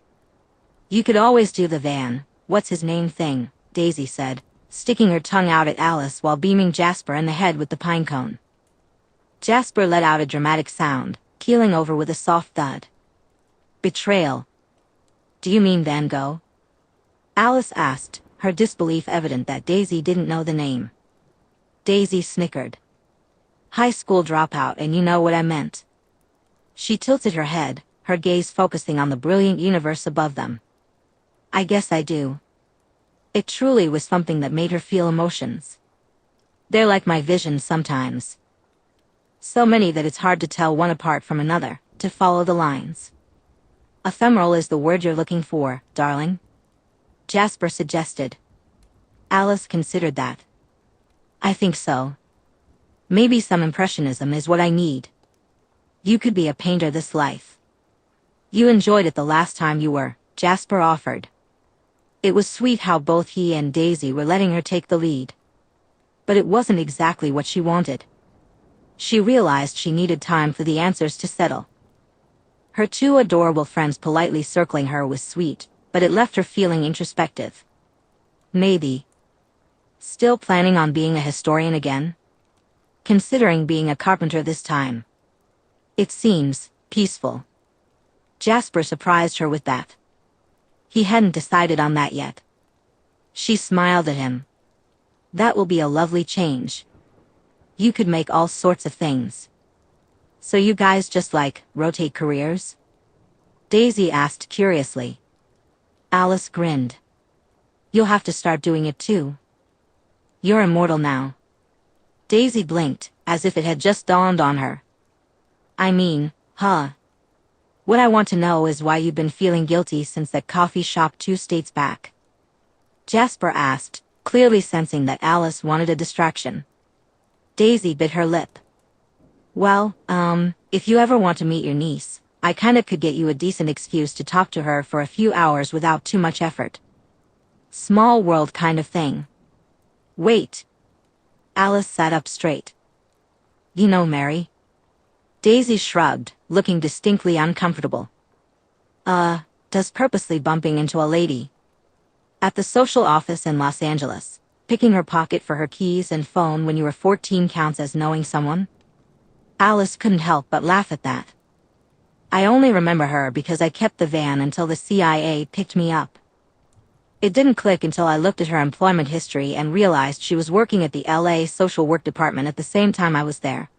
You could always do the what's his name thing, Daisy said, sticking her tongue out at Alice while beaming Jasper in the head with the pine cone. Jasper let out a dramatic sound, keeling over with a soft thud. Betrayal. Do you mean Van Gogh? Alice asked, her disbelief evident that Daisy didn't know the name. Daisy snickered. High school dropout, and you know what I meant. She tilted her head, her gaze focusing on the brilliant universe above them. I guess I do. It truly was something that made her feel emotions. They're like my visions sometimes. So many that it's hard to tell one apart from another, to follow the lines. Ephemeral is the word you're looking for, darling. Jasper suggested. Alice considered that. I think so. Maybe some impressionism is what I need. You could be a painter this life. You enjoyed it the last time you were, Jasper offered. It was sweet how both he and Daisy were letting her take the lead. But it wasn't exactly what she wanted. She realized she needed time for the answers to settle. Her two adorable friends politely circling her was sweet, but it left her feeling introspective. Maybe. Still planning on being a historian again? Considering being a carpenter this time. It seems peaceful. Jasper surprised her with that. He hadn't decided on that yet. She smiled at him. That will be a lovely change. You could make all sorts of things. So you guys just rotate careers? Daisy asked curiously. Alice grinned. You'll have to start doing it too. You're immortal now. Daisy blinked, as if it had just dawned on her. I mean, what I want to know is why you've been feeling guilty since that coffee shop 2 states back. Jasper asked, clearly sensing that Alice wanted a distraction. Daisy bit her lip. Well, if you ever want to meet your niece, I kinda could get you a decent excuse to talk to her for a few hours without too much effort. Small world kind of thing. Wait. Alice sat up straight. You know Mary? Daisy shrugged, looking distinctly uncomfortable. Does purposely bumping into a lady. At the social office in Los Angeles, picking her pocket for her keys and phone when you were 14 counts as knowing someone? Alice couldn't help but laugh at that. I only remember her because I kept the van until the CIA picked me up. It didn't click until I looked at her employment history and realized she was working at the LA social work department at the same time I was there.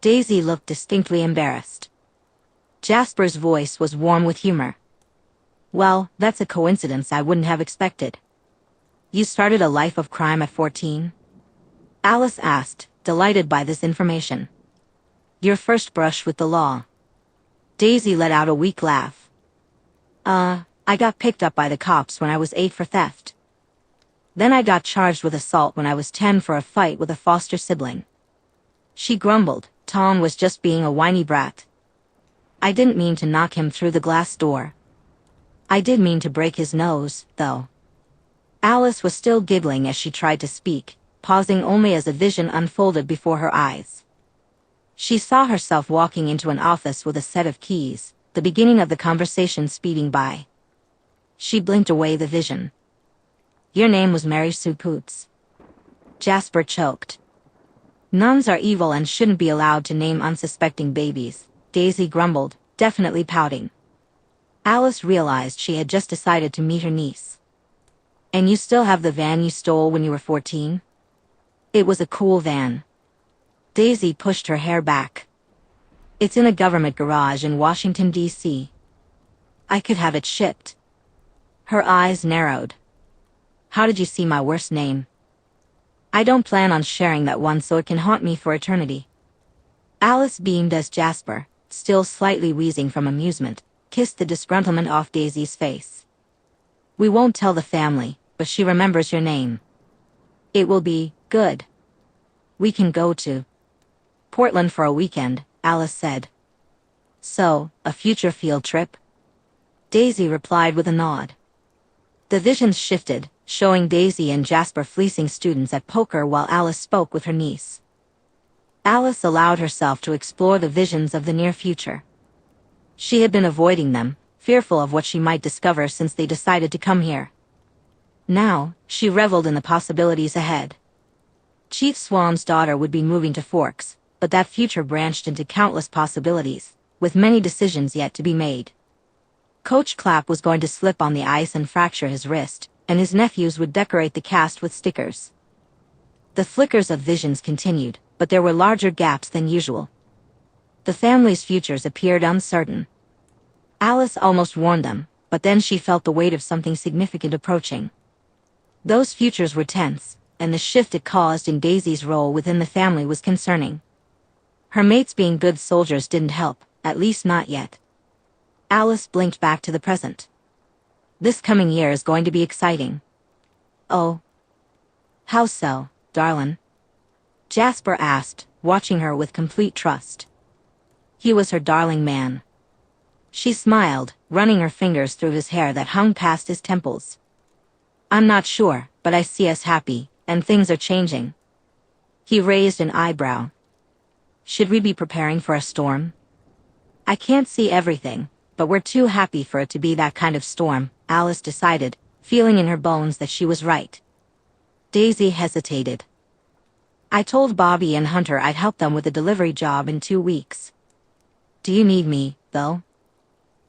Daisy looked distinctly embarrassed. Jasper's voice was warm with humor. Well, that's a coincidence I wouldn't have expected. You started a life of crime at 14? Alice asked, delighted by this information. Your first brush with the law. Daisy let out a weak laugh. I got picked up by the cops when I was 8 for theft. Then I got charged with assault when I was 10 for a fight with a foster sibling. She grumbled, Tom was just being a whiny brat. I didn't mean to knock him through the glass door. I did mean to break his nose, though. Alice was still giggling as she tried to speak, pausing only as a vision unfolded before her eyes. She saw herself walking into an office with a set of keys, the beginning of the conversation speeding by. She blinked away the vision. Your name was Mary Sue Poots. Jasper choked. Nuns are evil and shouldn't be allowed to name unsuspecting babies, Daisy grumbled, definitely pouting. Alice realized she had just decided to meet her niece. And you still have the van you stole when you were 14? It was a cool van. Daisy pushed her hair back. It's in a government garage in Washington, D.C. I could have it shipped. Her eyes narrowed. How did you see my worst name? I don't plan on sharing that one so it can haunt me for eternity. Alice beamed as Jasper, still slightly wheezing from amusement, kissed the disgruntlement off Daisy's face. We won't tell the family, but she remembers your name. It will be good. We can go to Portland for a weekend, Alice said. So, a future field trip? Daisy replied with a nod. The visions shifted, showing Daisy and Jasper fleecing students at poker while Alice spoke with her niece. Alice allowed herself to explore the visions of the near future. She had been avoiding them, fearful of what she might discover since they decided to come here. Now, she reveled in the possibilities ahead. Chief Swan's daughter would be moving to Forks, but that future branched into countless possibilities, with many decisions yet to be made. Coach Clapp was going to slip on the ice and fracture his wrist, and his nephews would decorate the cast with stickers. The flickers of visions continued, but there were larger gaps than usual. The family's futures appeared uncertain. Alice almost warned them, but then she felt the weight of something significant approaching. Those futures were tense, and the shift it caused in Daisy's role within the family was concerning. Her mates being good soldiers didn't help, at least not yet. Alice blinked back to the present. This coming year is going to be exciting. Oh. How so, darlin'? Jasper asked, watching her with complete trust. He was her darling man. She smiled, running her fingers through his hair that hung past his temples. I'm not sure, but I see us happy, and things are changing. He raised an eyebrow. Should we be preparing for a storm? I can't see everything, but we're too happy for it to be that kind of storm, Alice decided, feeling in her bones that she was right. Daisy hesitated. I told Bobby and Hunter I'd help them with the delivery job in 2 weeks. Do you need me, though?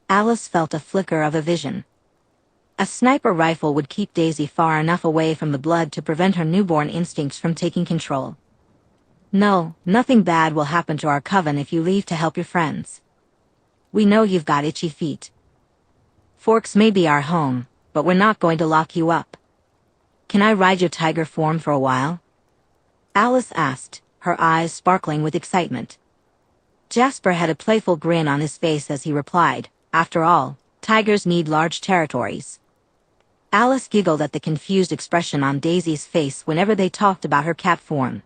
Alice felt a flicker of a vision. A sniper rifle would keep Daisy far enough away from the blood to prevent her newborn instincts from taking control. No, nothing bad will happen to our coven if you leave to help your friends. We know you've got itchy feet. Forks may be our home, but we're not going to lock you up. Can I ride your tiger form for a while? Alice asked, her eyes sparkling with excitement. Jasper had a playful grin on his face as he replied, after all, tigers need large territories. Alice giggled at the confused expression on Daisy's face whenever they talked about her cat form.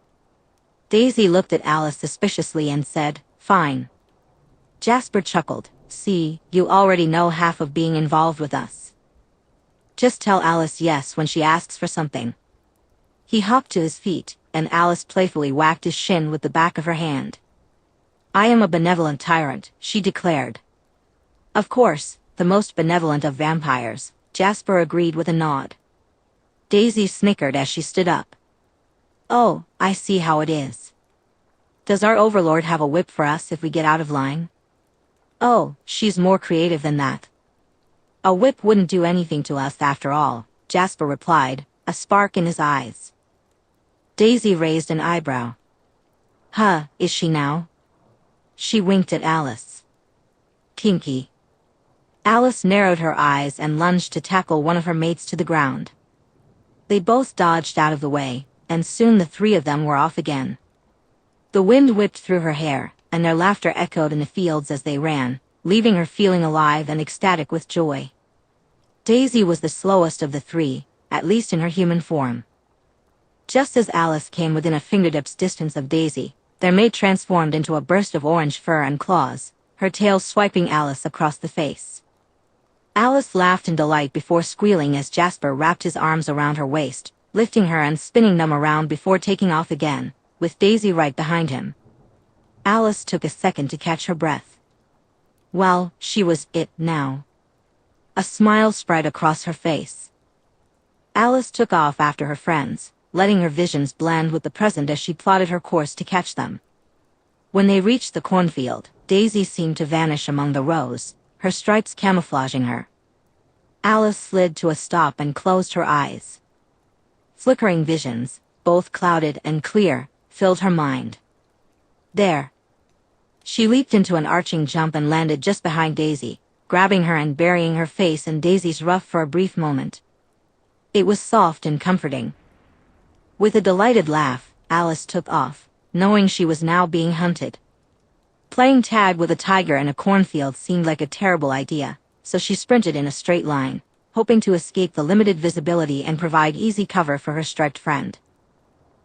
Daisy looked at Alice suspiciously and said, "Fine." Jasper chuckled, "See, you already know half of being involved with us. Just tell Alice yes when she asks for something." He hopped to his feet, and Alice playfully whacked his shin with the back of her hand. "I am a benevolent tyrant," she declared. "Of course, the most benevolent of vampires," Jasper agreed with a nod. Daisy snickered as she stood up. "Oh, I see how it is. Does our overlord have a whip for us if we get out of line?" "Oh, she's more creative than that. A whip wouldn't do anything to us after all," Jasper replied, a spark in his eyes. Daisy raised an eyebrow. "Huh, is she now?" She winked at Alice. "Kinky." Alice narrowed her eyes and lunged to tackle one of her mates to the ground. They both dodged out of the way, and soon the three of them were off again. The wind whipped through her hair, and their laughter echoed in the fields as they ran, leaving her feeling alive and ecstatic with joy. Daisy was the slowest of the three, at least in her human form. Just as Alice came within a fingertip's distance of Daisy, their mate transformed into a burst of orange fur and claws, her tail swiping Alice across the face. Alice laughed in delight before squealing as Jasper wrapped his arms around her waist, lifting her and spinning them around before taking off again, with Daisy right behind him. Alice took a second to catch her breath. Well, she was it now. A smile spread across her face. Alice took off after her friends, letting her visions blend with the present as she plotted her course to catch them. When they reached the cornfield, Daisy seemed to vanish among the rows, her stripes camouflaging her. Alice slid to a stop and closed her eyes. Flickering visions, both clouded and clear, filled her mind. There. She leaped into an arching jump and landed just behind Daisy, grabbing her and burying her face in Daisy's ruff for a brief moment. It was soft and comforting. With a delighted laugh, Alice took off, knowing she was now being hunted. Playing tag with a tiger in a cornfield seemed like a terrible idea, so she sprinted in a straight line, hoping to escape the limited visibility and provide easy cover for her striped friend.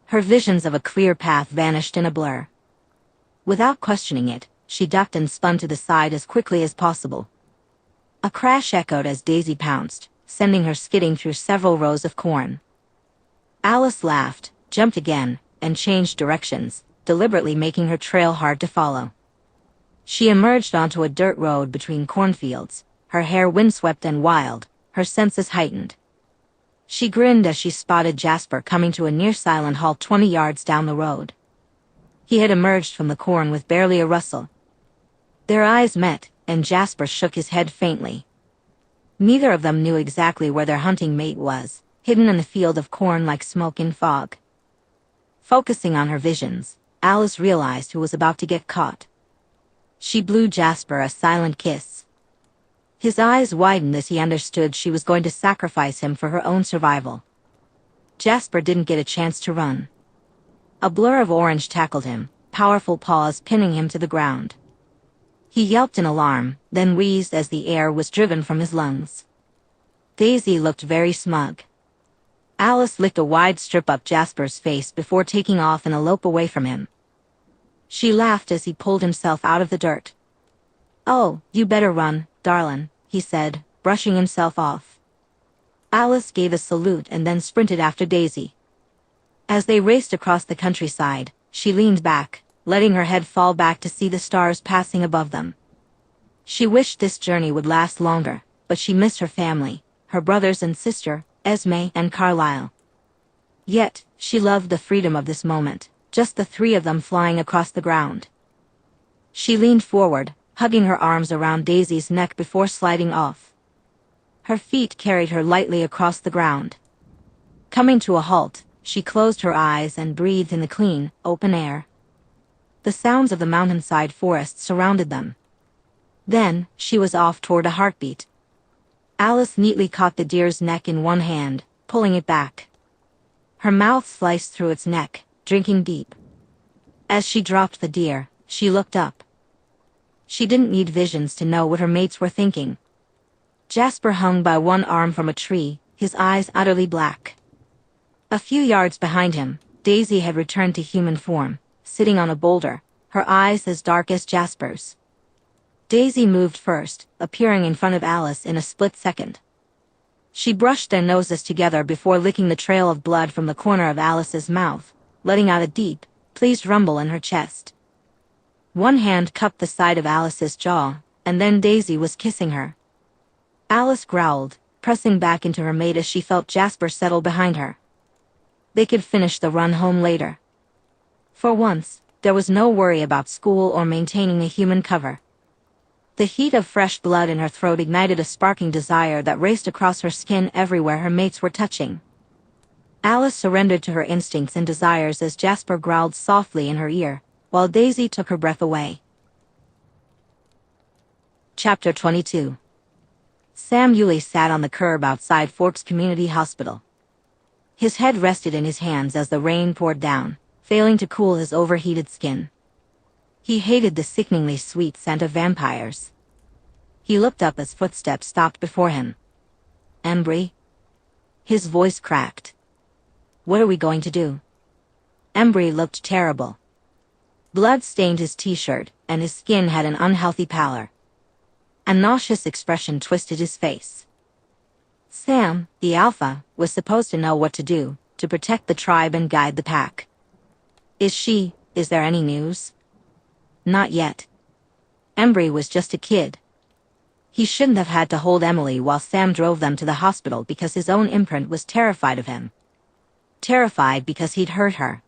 Her visions of a clear path vanished in a blur. Without questioning it, she ducked and spun to the side as quickly as possible. A crash echoed as Daisy pounced, sending her skidding through several rows of corn. Alice laughed, jumped again, and changed directions, deliberately making her trail hard to follow. She emerged onto a dirt road between cornfields, her hair windswept and wild, her senses heightened. She grinned as she spotted Jasper coming to a near-silent halt 20 yards down the road. He had emerged from the corn with barely a rustle. Their eyes met, and Jasper shook his head faintly. Neither of them knew exactly where their hunting mate was, hidden in the field of corn like smoke in fog. Focusing on her visions, Alice realized who was about to get caught. She blew Jasper a silent kiss. His eyes widened as he understood she was going to sacrifice him for her own survival. Jasper didn't get a chance to run. A blur of orange tackled him, powerful paws pinning him to the ground. He yelped in alarm, then wheezed as the air was driven from his lungs. Daisy looked very smug. Alice licked a wide strip up Jasper's face before taking off and elope away from him. She laughed as he pulled himself out of the dirt. "Oh, you better run, darlin'," he said, brushing himself off. Alice gave a salute and then sprinted after Daisy. As they raced across the countryside, she leaned back, letting her head fall back to see the stars passing above them. She wished this journey would last longer, but she missed her family, her brothers and sister, Esme and Carlisle. Yet, she loved the freedom of this moment, just the three of them flying across the ground. She leaned forward, hugging her arms around Daisy's neck before sliding off. Her feet carried her lightly across the ground. Coming to a halt, she closed her eyes and breathed in the clean, open air. The sounds of the mountainside forest surrounded them. Then, she was off toward a heartbeat. Alice neatly caught the deer's neck in one hand, pulling it back. Her mouth sliced through its neck, drinking deep. As she dropped the deer, she looked up. She didn't need visions to know what her mates were thinking. Jasper hung by one arm from a tree, his eyes utterly black. A few yards behind him, Daisy had returned to human form, sitting on a boulder, her eyes as dark as Jasper's. Daisy moved first, appearing in front of Alice in a split second. She brushed their noses together before licking the trail of blood from the corner of Alice's mouth, letting out a deep, pleased rumble in her chest. One hand cupped the side of Alice's jaw, and then Daisy was kissing her. Alice growled, pressing back into her mate as she felt Jasper settle behind her. They could finish the run home later. For once, there was no worry about school or maintaining a human cover. The heat of fresh blood in her throat ignited a sparking desire that raced across her skin everywhere her mates were touching. Alice surrendered to her instincts and desires as Jasper growled softly in her ear, while Daisy took her breath away. Chapter 22. Sam Yulee sat on the curb outside Forks Community Hospital. His head rested in his hands as the rain poured down, failing to cool his overheated skin. He hated the sickeningly sweet scent of vampires. He looked up as footsteps stopped before him. "Embry?" His voice cracked. "What are we going to do?" Embry looked terrible. Blood stained his t-shirt, and his skin had an unhealthy pallor. A nauseous expression twisted his face. Sam, the alpha, was supposed to know what to do, to protect the tribe and guide the pack. Is there any news? Not yet. Embry was just a kid. He shouldn't have had to hold Emily while Sam drove them to the hospital because his own imprint was terrified of him. Terrified because he'd hurt her.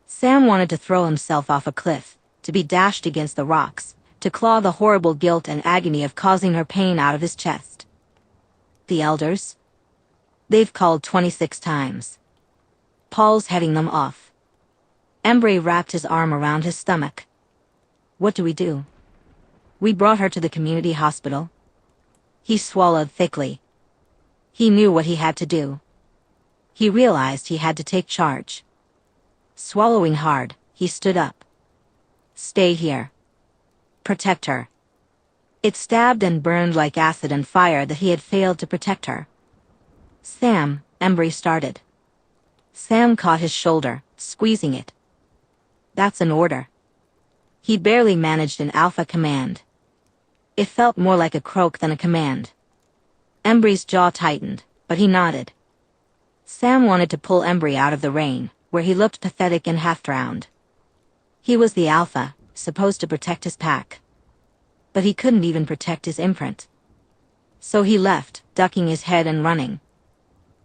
Sam wanted to throw himself off a cliff, to be dashed against the rocks, to claw the horrible guilt and agony of causing her pain out of his chest. The elders? They've called 26 times. Paul's heading them off. Embry wrapped his arm around his stomach. What do we do? We brought her to the community hospital. He swallowed thickly. He knew what he had to do. He realized he had to take charge. Swallowing hard, he stood up. Stay here. Protect her. It stabbed and burned like acid and fire that he had failed to protect her. Sam, Embry started. Sam caught his shoulder, squeezing it. That's an order. He barely managed an alpha command. It felt more like a croak than a command. Embry's jaw tightened, but he nodded. Sam wanted to pull Embry out of the rain, where he looked pathetic and half-drowned. He was the alpha, supposed to protect his pack. But he couldn't even protect his imprint. So he left, ducking his head and running.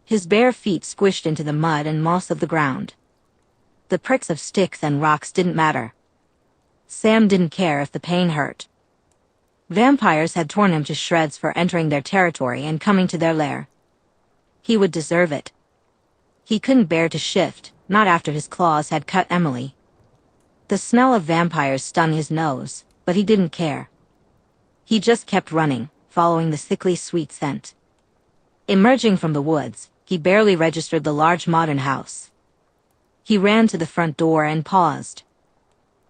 His bare feet squished into the mud and moss of the ground. The pricks of sticks and rocks didn't matter. Sam didn't care if the pain hurt. Vampires had torn him to shreds for entering their territory and coming to their lair. He would deserve it. He couldn't bear to shift, not after his claws had cut Emily. The smell of vampires stung his nose, but he didn't care. He just kept running, following the sickly sweet scent. Emerging from the woods, he barely registered the large modern house. He ran to the front door and paused.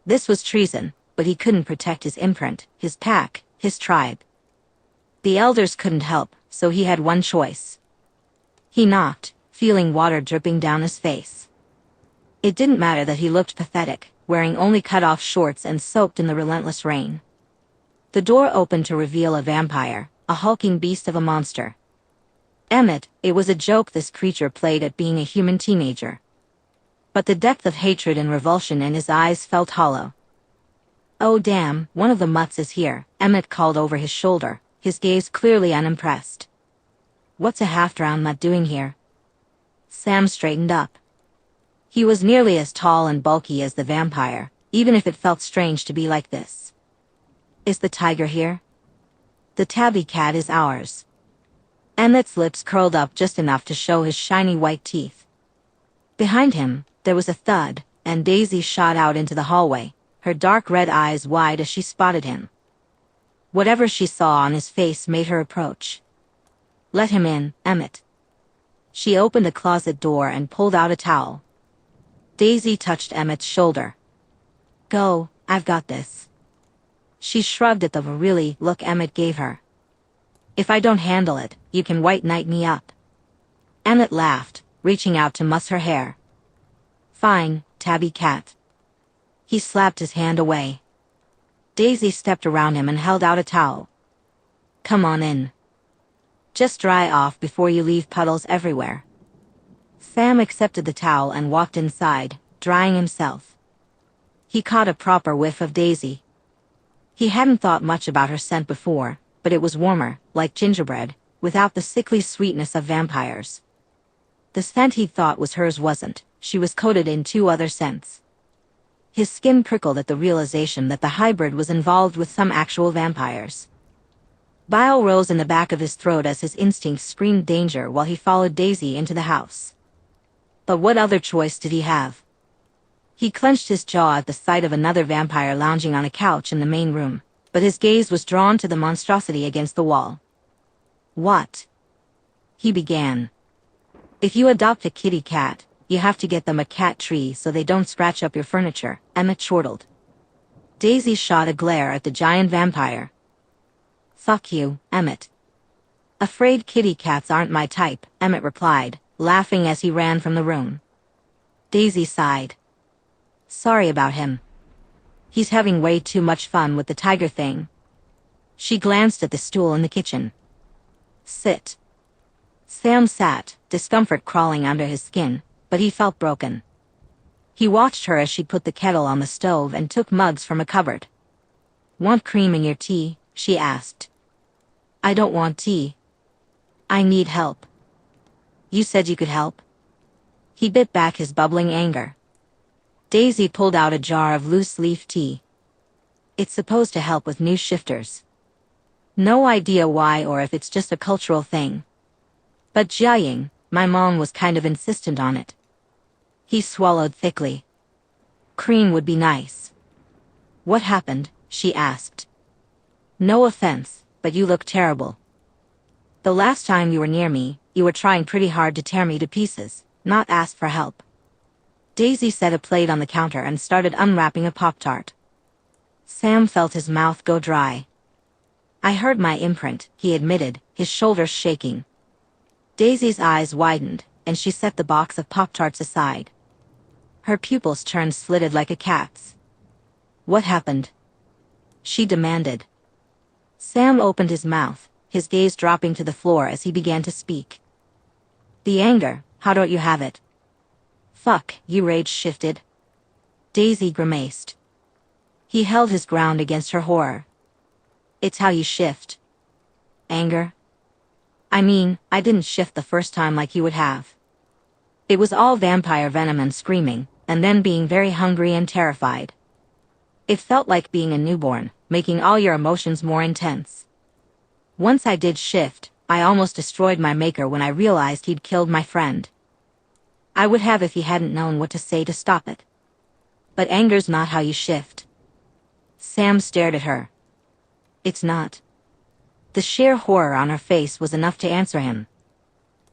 This was treason, but he couldn't protect his imprint, his pack, his tribe. The elders couldn't help, so he had one choice. He knocked, feeling water dripping down his face. It didn't matter that he looked pathetic, wearing only cut-off shorts and soaked in the relentless rain. The door opened to reveal a vampire, a hulking beast of a monster. Emmett, it was a joke this creature played at being a human teenager. But the depth of hatred and revulsion in his eyes felt hollow. Oh damn, one of the mutts is here, Emmett called over his shoulder, his gaze clearly unimpressed. What's a half-drowned mutt doing here? Sam straightened up. He was nearly as tall and bulky as the vampire, even if it felt strange to be like this. Is the tiger here? The tabby cat is ours. Emmett's lips curled up just enough to show his shiny white teeth. Behind him, there was a thud, and Daisy shot out into the hallway, her dark red eyes wide as she spotted him. Whatever she saw on his face made her approach. Let him in, Emmett. She opened a closet door and pulled out a towel. Daisy touched Emmett's shoulder. Go, I've got this. She shrugged at the really look Emmett gave her. If I don't handle it, you can white knight me up. Emmett laughed, reaching out to muss her hair. Fine, tabby cat. He slapped his hand away. Daisy stepped around him and held out a towel. Come on in. Just dry off before you leave puddles everywhere. Sam accepted the towel and walked inside, drying himself. He caught a proper whiff of Daisy. He hadn't thought much about her scent before, but it was warmer, like gingerbread, without the sickly sweetness of vampires. The scent he thought was hers wasn't, she was coated in 2 other scents. His skin prickled at the realization that the hybrid was involved with some actual vampires. Bile rose in the back of his throat as his instincts screamed danger while he followed Daisy into the house. But what other choice did he have? He clenched his jaw at the sight of another vampire lounging on a couch in the main room, but his gaze was drawn to the monstrosity against the wall. What? He began. If you adopt a kitty cat, you have to get them a cat tree so they don't scratch up your furniture, Emmett chortled. Daisy shot a glare at the giant vampire. Fuck you, Emmett. Afraid kitty cats aren't my type, Emmett replied, laughing as he ran from the room. Daisy sighed. Sorry about him. He's having way too much fun with the tiger thing. She glanced at the stool in the kitchen. Sit. Sam sat, discomfort crawling under his skin, but he felt broken. He watched her as she put the kettle on the stove and took mugs from a cupboard. Want cream in your tea? She asked. I don't want tea. I need help. You said you could help? He bit back his bubbling anger. Daisy pulled out a jar of loose-leaf tea. It's supposed to help with new shifters. No idea why or if it's just a cultural thing. But Jiaying, my mom was kind of insistent on it. He swallowed thickly. Cream would be nice. What happened? She asked. No offense, but you look terrible. The last time you were near me, you were trying pretty hard to tear me to pieces, not ask for help. Daisy set a plate on the counter and started unwrapping a Pop-Tart. Sam felt his mouth go dry. I heard my imprint, he admitted, his shoulders shaking. Daisy's eyes widened, and she set the box of Pop-Tarts aside. Her pupils turned slitted like a cat's. What happened? She demanded. Sam opened his mouth, his gaze dropping to the floor as he began to speak. The anger, how don't you have it? Fuck, you rage-shifted. Daisy grimaced. He held his ground against her horror. It's how you shift. Anger? I mean, I didn't shift the first time like you would have. It was all vampire venom and screaming, and then being very hungry and terrified. It felt like being a newborn, making all your emotions more intense. Once I did shift, I almost destroyed my maker when I realized he'd killed my friend. I would have if he hadn't known what to say to stop it. But anger's not how you shift. Sam stared at her. It's not. The sheer horror on her face was enough to answer him.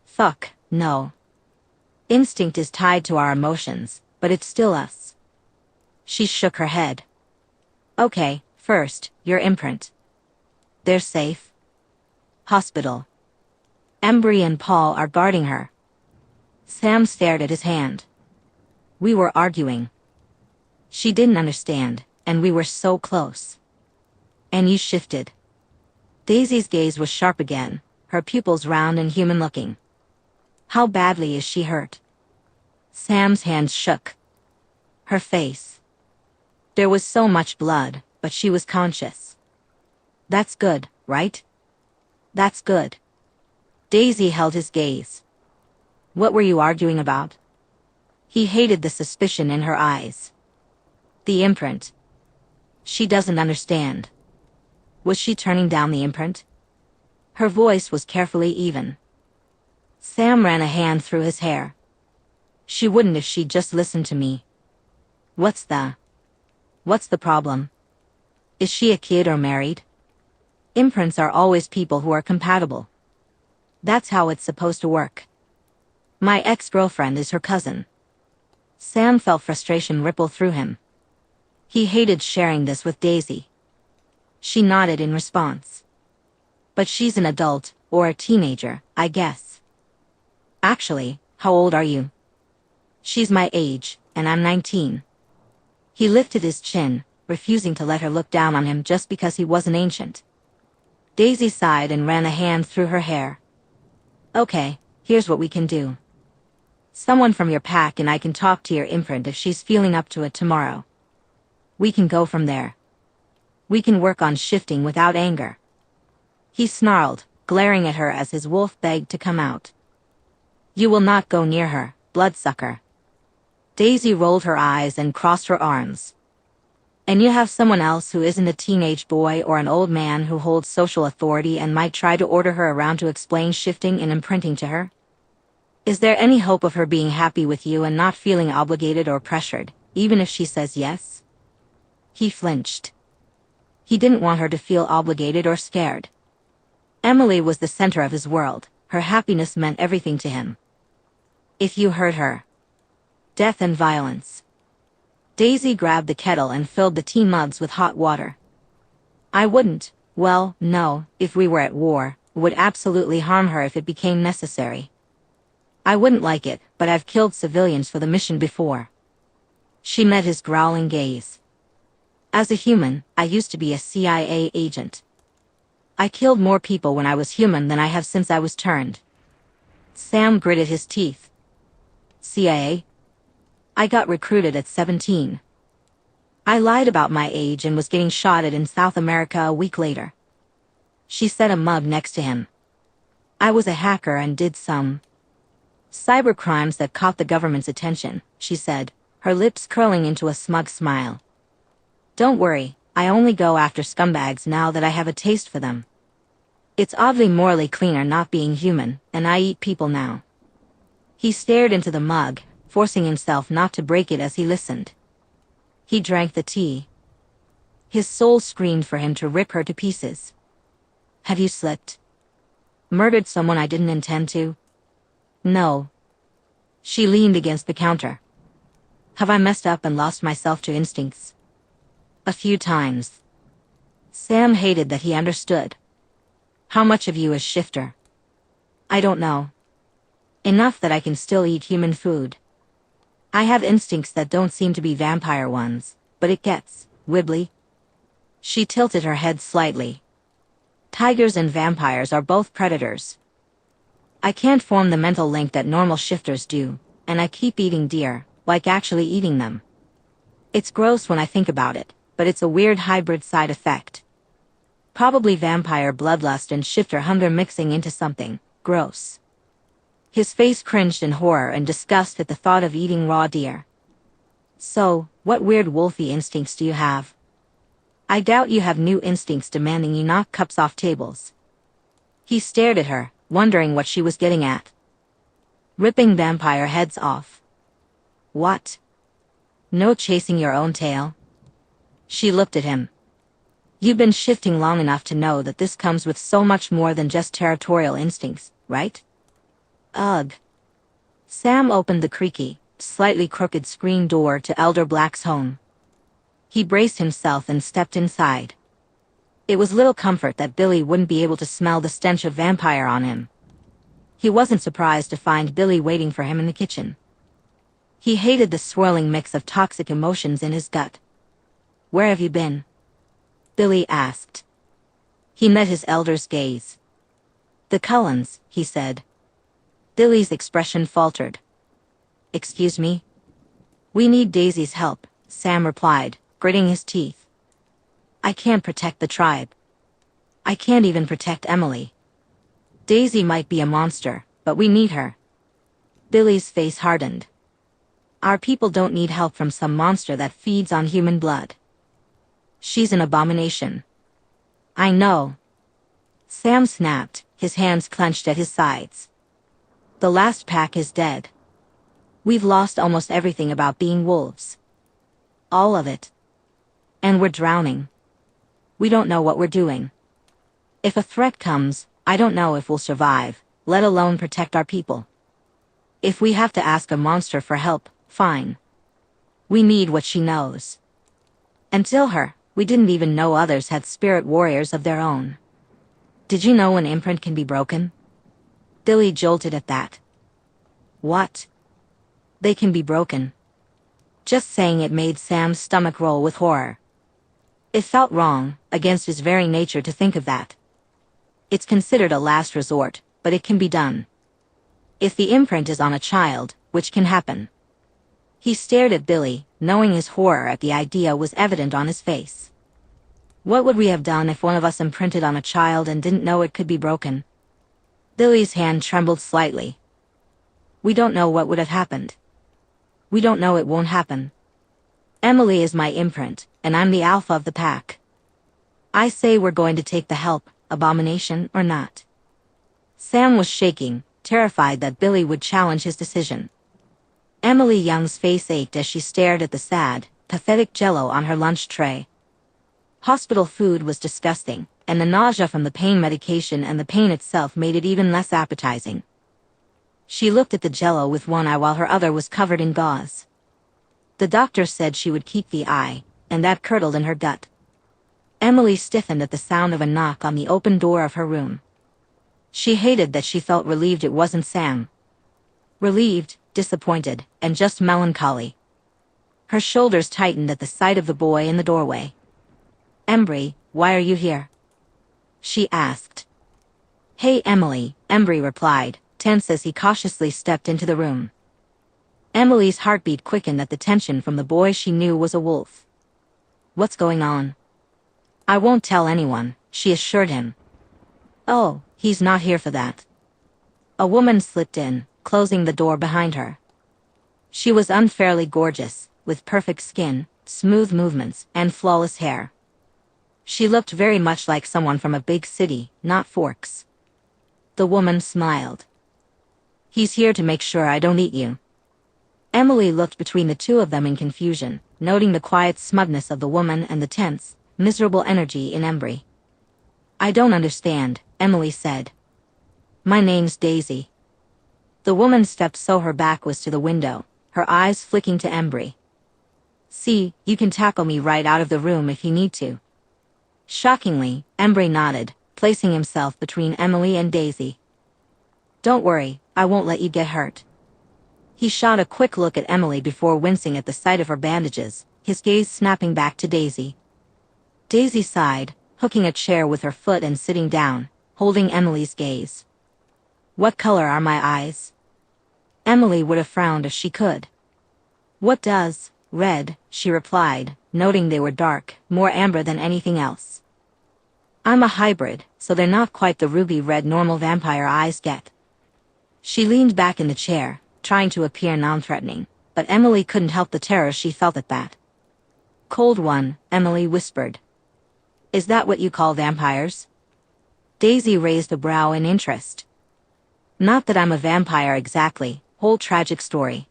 Fuck, no. Instinct is tied to our emotions, but it's still us. She shook her head. Okay, first, your imprint. They're safe. Hospital. Embry and Paul are guarding her. Sam stared at his hand. We were arguing. She didn't understand, and we were so close. And you shifted. Daisy's gaze was sharp again, her pupils round and human-looking. How badly is she hurt? Sam's hands shook. Her face. There was so much blood, but she was conscious. That's good, right? That's good. Daisy held his gaze. What were you arguing about? He hated the suspicion in her eyes. The imprint. She doesn't understand. Was she turning down the imprint? Her voice was carefully even. Sam ran a hand through his hair. She wouldn't if she'd just listened to me. What's the problem? Is she a kid or married? Imprints are always people who are compatible. That's how it's supposed to work. My ex-girlfriend is her cousin. Sam felt frustration ripple through him. He hated sharing this with Daisy. She nodded in response. But she's an adult, or a teenager, I guess. Actually, how old are you? She's my age, and I'm 19. He lifted his chin, refusing to let her look down on him just because he wasn't ancient. Daisy sighed and ran a hand through her hair. Okay, here's what we can do. Someone from your pack and I can talk to your imprint if she's feeling up to it tomorrow. We can go from there. We can work on shifting without anger. He snarled, glaring at her as his wolf begged to come out. You will not go near her, bloodsucker. Daisy rolled her eyes and crossed her arms. And you have someone else who isn't a teenage boy or an old man who holds social authority and might try to order her around to explain shifting and imprinting to her? Is there any hope of her being happy with you and not feeling obligated or pressured, even if she says yes? He flinched. He didn't want her to feel obligated or scared. Emily was the center of his world. Her happiness meant everything to him. If you hurt her. Death and violence. Daisy grabbed the kettle and filled the tea mugs with hot water. I wouldn't, well, no, if we were at war, would absolutely harm her if it became necessary. I wouldn't like it, but I've killed civilians for the mission before. She met his growling gaze. As a human, I used to be a CIA agent. I killed more people when I was human than I have since I was turned. Sam gritted his teeth. CIA? I got recruited at 17. I lied about my age and was getting shot at in South America a week later. She set a mug next to him. I was a hacker and did some cybercrimes that caught the government's attention, she said, her lips curling into a smug smile. Don't worry, I only go after scumbags now that I have a taste for them. It's oddly morally cleaner not being human, and I eat people now. He stared into the mug, forcing himself not to break it as he listened. He drank the tea. His soul screamed for him to rip her to pieces. Have you slipped? Murdered someone I didn't intend to? No. She leaned against the counter. Have I messed up and lost myself to instincts? A few times. Sam hated that he understood. How much of you is shifter? I don't know. Enough that I can still eat human food. I have instincts that don't seem to be vampire ones, but it gets wibbly. She tilted her head slightly. Tigers and vampires are both predators. I can't form the mental link that normal shifters do, and I keep eating deer, like actually eating them. It's gross when I think about it, but it's a weird hybrid side effect. Probably vampire bloodlust and shifter hunger mixing into something gross. His face cringed in horror and disgust at the thought of eating raw deer. So, what weird wolfy instincts do you have? I doubt you have new instincts demanding you knock cups off tables. He stared at her, wondering what she was getting at. Ripping vampire heads off. What? No chasing your own tail? She looked at him. You've been shifting long enough to know that this comes with so much more than just territorial instincts, right? Ugh. Sam opened the creaky, slightly crooked screen door to Elder Black's home. He braced himself and stepped inside. It was little comfort that Billy wouldn't be able to smell the stench of vampire on him. He wasn't surprised to find Billy waiting for him in the kitchen. He hated the swirling mix of toxic emotions in his gut. Where have you been? Billy asked. He met his elder's gaze. The Cullens, he said. Billy's expression faltered. Excuse me? We need Daisy's help, Sam replied, gritting his teeth. I can't protect the tribe. I can't even protect Emily. Daisy might be a monster, but we need her. Billy's face hardened. Our people don't need help from some monster that feeds on human blood. She's an abomination. I know. Sam snapped, his hands clenched at his sides. The last pack is dead. We've lost almost everything about being wolves. All of it. And we're drowning. We don't know what we're doing. If a threat comes, I don't know if we'll survive, let alone protect our people. If we have to ask a monster for help, fine. We need what she knows. Until her, we didn't even know others had spirit warriors of their own. Did you know an imprint can be broken? Billy jolted at that. What? They can be broken. Just saying it made Sam's stomach roll with horror. It felt wrong, against his very nature to think of that. It's considered a last resort, but it can be done. If the imprint is on a child, which can happen. He stared at Billy, knowing his horror at the idea was evident on his face. What would we have done if one of us imprinted on a child and didn't know it could be broken? Billy's hand trembled slightly. We don't know what would have happened. We don't know it won't happen. Emily is my imprint, and I'm the alpha of the pack. I say we're going to take the help, abomination or not. Sam was shaking, terrified that Billy would challenge his decision. Emily Young's face ached as she stared at the sad, pathetic jello on her lunch tray. Hospital food was disgusting, and the nausea from the pain medication and the pain itself made it even less appetizing. She looked at the jello with one eye while her other was covered in gauze. The doctor said she would keep the eye, and that curdled in her gut. Emily stiffened at the sound of a knock on the open door of her room. She hated that she felt relieved it wasn't Sam. Relieved, disappointed, and just melancholy. Her shoulders tightened at the sight of the boy in the doorway. Embry, why are you here? She asked. Hey Emily, Embry replied, tense as he cautiously stepped into the room. Emily's heartbeat quickened at the tension from the boy she knew was a wolf. What's going on? I won't tell anyone, she assured him. Oh, he's not here for that. A woman slipped in, closing the door behind her. She was unfairly gorgeous, with perfect skin, smooth movements, and flawless hair. She looked very much like someone from a big city, not Forks. The woman smiled. He's here to make sure I don't eat you. Emily looked between the two of them in confusion, noting the quiet smugness of the woman and the tense, miserable energy in Embry. I don't understand, Emily said. My name's Daisy. The woman stepped so her back was to the window, her eyes flicking to Embry. See, you can tackle me right out of the room if you need to. Shockingly, Embry nodded, placing himself between Emily and Daisy. Don't worry, I won't let you get hurt. He shot a quick look at Emily before wincing at the sight of her bandages, his gaze snapping back to Daisy. Daisy sighed, hooking a chair with her foot and sitting down, holding Emily's gaze. What color are my eyes? Emily would have frowned if she could. What does? Red, she replied, noting they were dark, more amber than anything else. I'm a hybrid, so they're not quite the ruby red normal vampire eyes get. She leaned back in the chair, trying to appear non-threatening, but Emily couldn't help the terror she felt at that. Cold one, Emily whispered. Is that what you call vampires? Daisy raised a brow in interest. Not that I'm a vampire exactly, whole tragic story.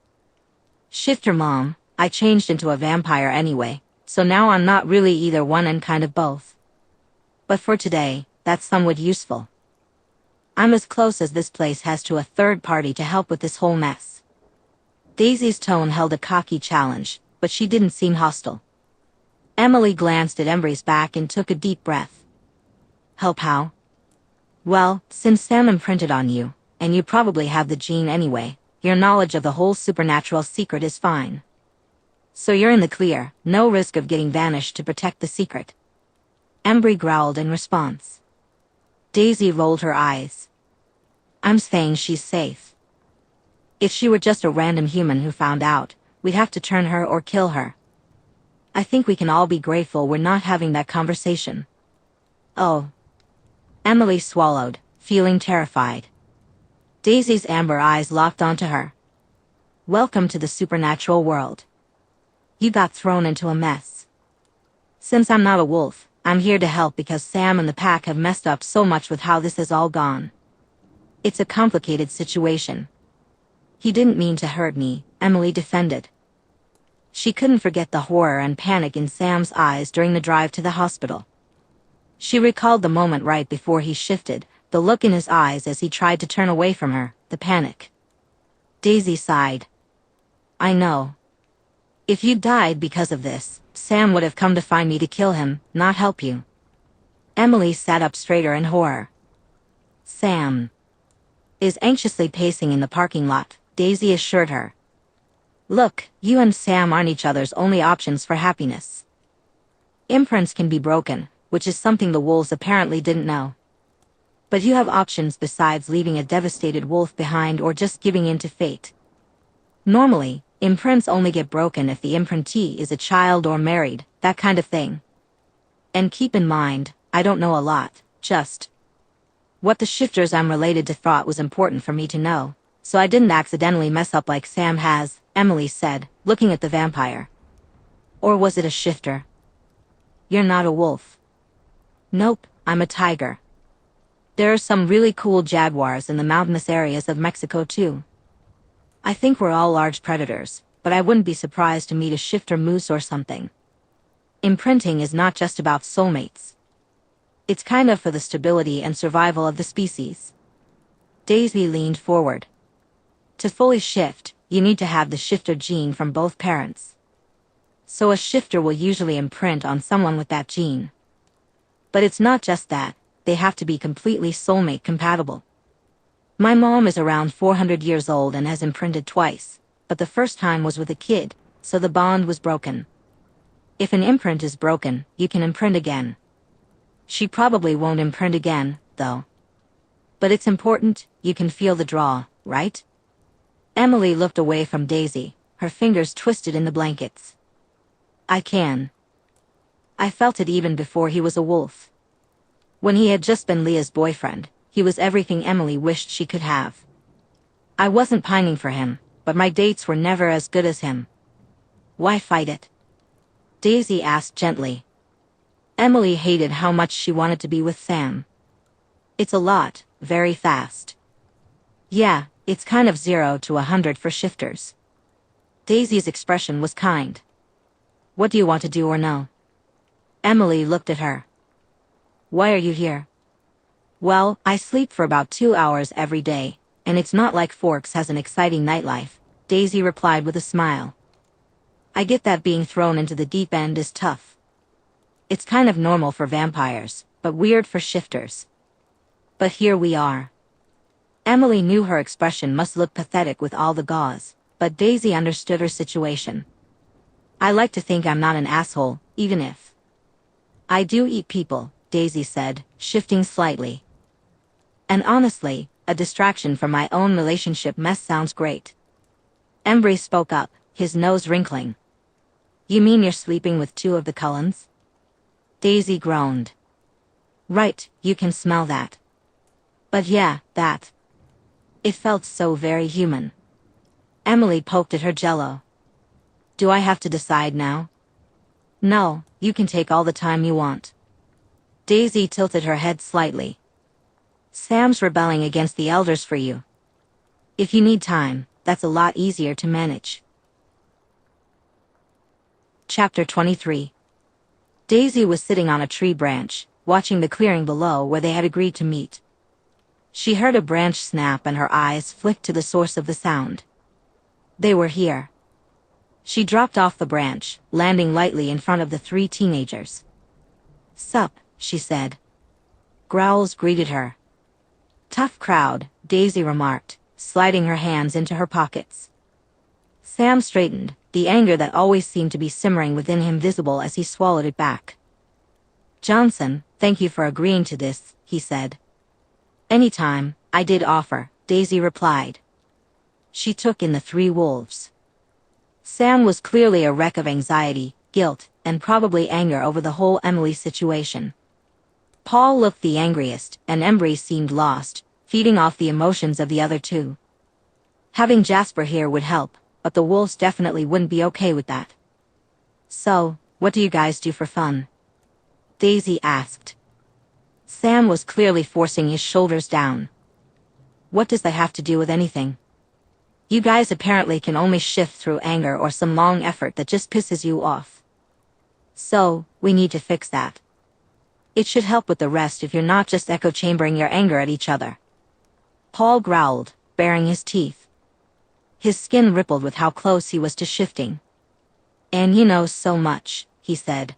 Shifter mom, I changed into a vampire anyway, so now I'm not really either one and kind of both. But for today, that's somewhat useful. I'm as close as this place has to a third party to help with this whole mess. Daisy's tone held a cocky challenge, but she didn't seem hostile. Emily glanced at Embry's back and took a deep breath. Help how? Well, since Sam imprinted on you, and you probably have the gene anyway, your knowledge of the whole supernatural secret is fine. So you're in the clear, no risk of getting vanished to protect the secret. Embry growled in response. Daisy rolled her eyes. I'm saying she's safe. If she were just a random human who found out, we'd have to turn her or kill her. I think we can all be grateful we're not having that conversation. Oh. Emily swallowed, feeling terrified. Daisy's amber eyes locked onto her. Welcome to the supernatural world. You got thrown into a mess. Since I'm not a wolf, I'm here to help because Sam and the pack have messed up so much with how this has all gone. It's a complicated situation. He didn't mean to hurt me, Emily defended. She couldn't forget the horror and panic in Sam's eyes during the drive to the hospital. She recalled the moment right before he shifted, the look in his eyes as he tried to turn away from her, the panic. Daisy sighed. I know. If you died because of this, Sam would have come to find me to kill him, not help you. Emily sat up straighter in horror. Sam is anxiously pacing in the parking lot, Daisy assured her. Look, you and Sam aren't each other's only options for happiness. Imprints can be broken, which is something the wolves apparently didn't know. But you have options besides leaving a devastated wolf behind or just giving in to fate. Normally, imprints only get broken if the imprintee is a child or married, that kind of thing. And keep in mind, I don't know a lot, just what the shifters I'm related to thought was important for me to know, so I didn't accidentally mess up like Sam has, Emily said, looking at the vampire. Or was it a shifter? You're not a wolf. Nope, I'm a tiger. There are some really cool jaguars in the mountainous areas of Mexico too. I think we're all large predators, but I wouldn't be surprised to meet a shifter moose or something. Imprinting is not just about soulmates. It's kind of for the stability and survival of the species. Daisy leaned forward. To fully shift, you need to have the shifter gene from both parents. So a shifter will usually imprint on someone with that gene. But it's not just that, they have to be completely soulmate compatible. My mom is around 400 years old and has imprinted twice, but the first time was with a kid, so the bond was broken. If an imprint is broken, you can imprint again. She probably won't imprint again, though. But it's important, you can feel the draw, right? Emily looked away from Daisy, her fingers twisted in the blankets. I can. I felt it even before he was a wolf. When he had just been Leah's boyfriend, he was everything Emily wished she could have. I wasn't pining for him, but my dates were never as good as him. Why fight it? Daisy asked gently. Emily hated how much she wanted to be with Sam. It's a lot, very fast. Yeah, it's kind of 0 to 100 for shifters. Daisy's expression was kind. What do you want to do or know? Emily looked at her. Why are you here? Well, I sleep for about 2 hours every day, and it's not like Forks has an exciting nightlife, Daisy replied with a smile. I get that being thrown into the deep end is tough. It's kind of normal for vampires, but weird for shifters. But here we are. Emily knew her expression must look pathetic with all the gauze, but Daisy understood her situation. I like to think I'm not an asshole, even if I do eat people, Daisy said, shifting slightly. And honestly, a distraction from my own relationship mess sounds great. Embry spoke up, his nose wrinkling. You mean you're sleeping with 2 of the Cullens? Daisy groaned. Right, you can smell that. But yeah, that. It felt so very human. Emily poked at her jello. Do I have to decide now? No, you can take all the time you want. Daisy tilted her head slightly. Sam's rebelling against the elders for you. If you need time, that's a lot easier to manage. Chapter 23. Daisy was sitting on a tree branch, watching the clearing below where they had agreed to meet. She heard a branch snap and her eyes flicked to the source of the sound. They were here. She dropped off the branch, landing lightly in front of the 3 teenagers. Sup, she said. Growls greeted her. Tough crowd, Daisy remarked, sliding her hands into her pockets. Sam straightened, the anger that always seemed to be simmering within him visible as he swallowed it back. Johnson, thank you for agreeing to this, he said. Anytime, I did offer, Daisy replied. She took in the three wolves. Sam was clearly a wreck of anxiety, guilt, and probably anger over the whole Emily situation. Paul looked the angriest, and Embry seemed lost, feeding off the emotions of the other two. Having Jasper here would help, but the wolves definitely wouldn't be okay with that. So, what do you guys do for fun? Daisy asked. Sam was clearly forcing his shoulders down. What does that have to do with anything? You guys apparently can only shift through anger or some long effort that just pisses you off. So, we need to fix that. It should help with the rest if you're not just echo-chambering your anger at each other. Paul growled, baring his teeth. His skin rippled with how close he was to shifting. And you know so much, he said.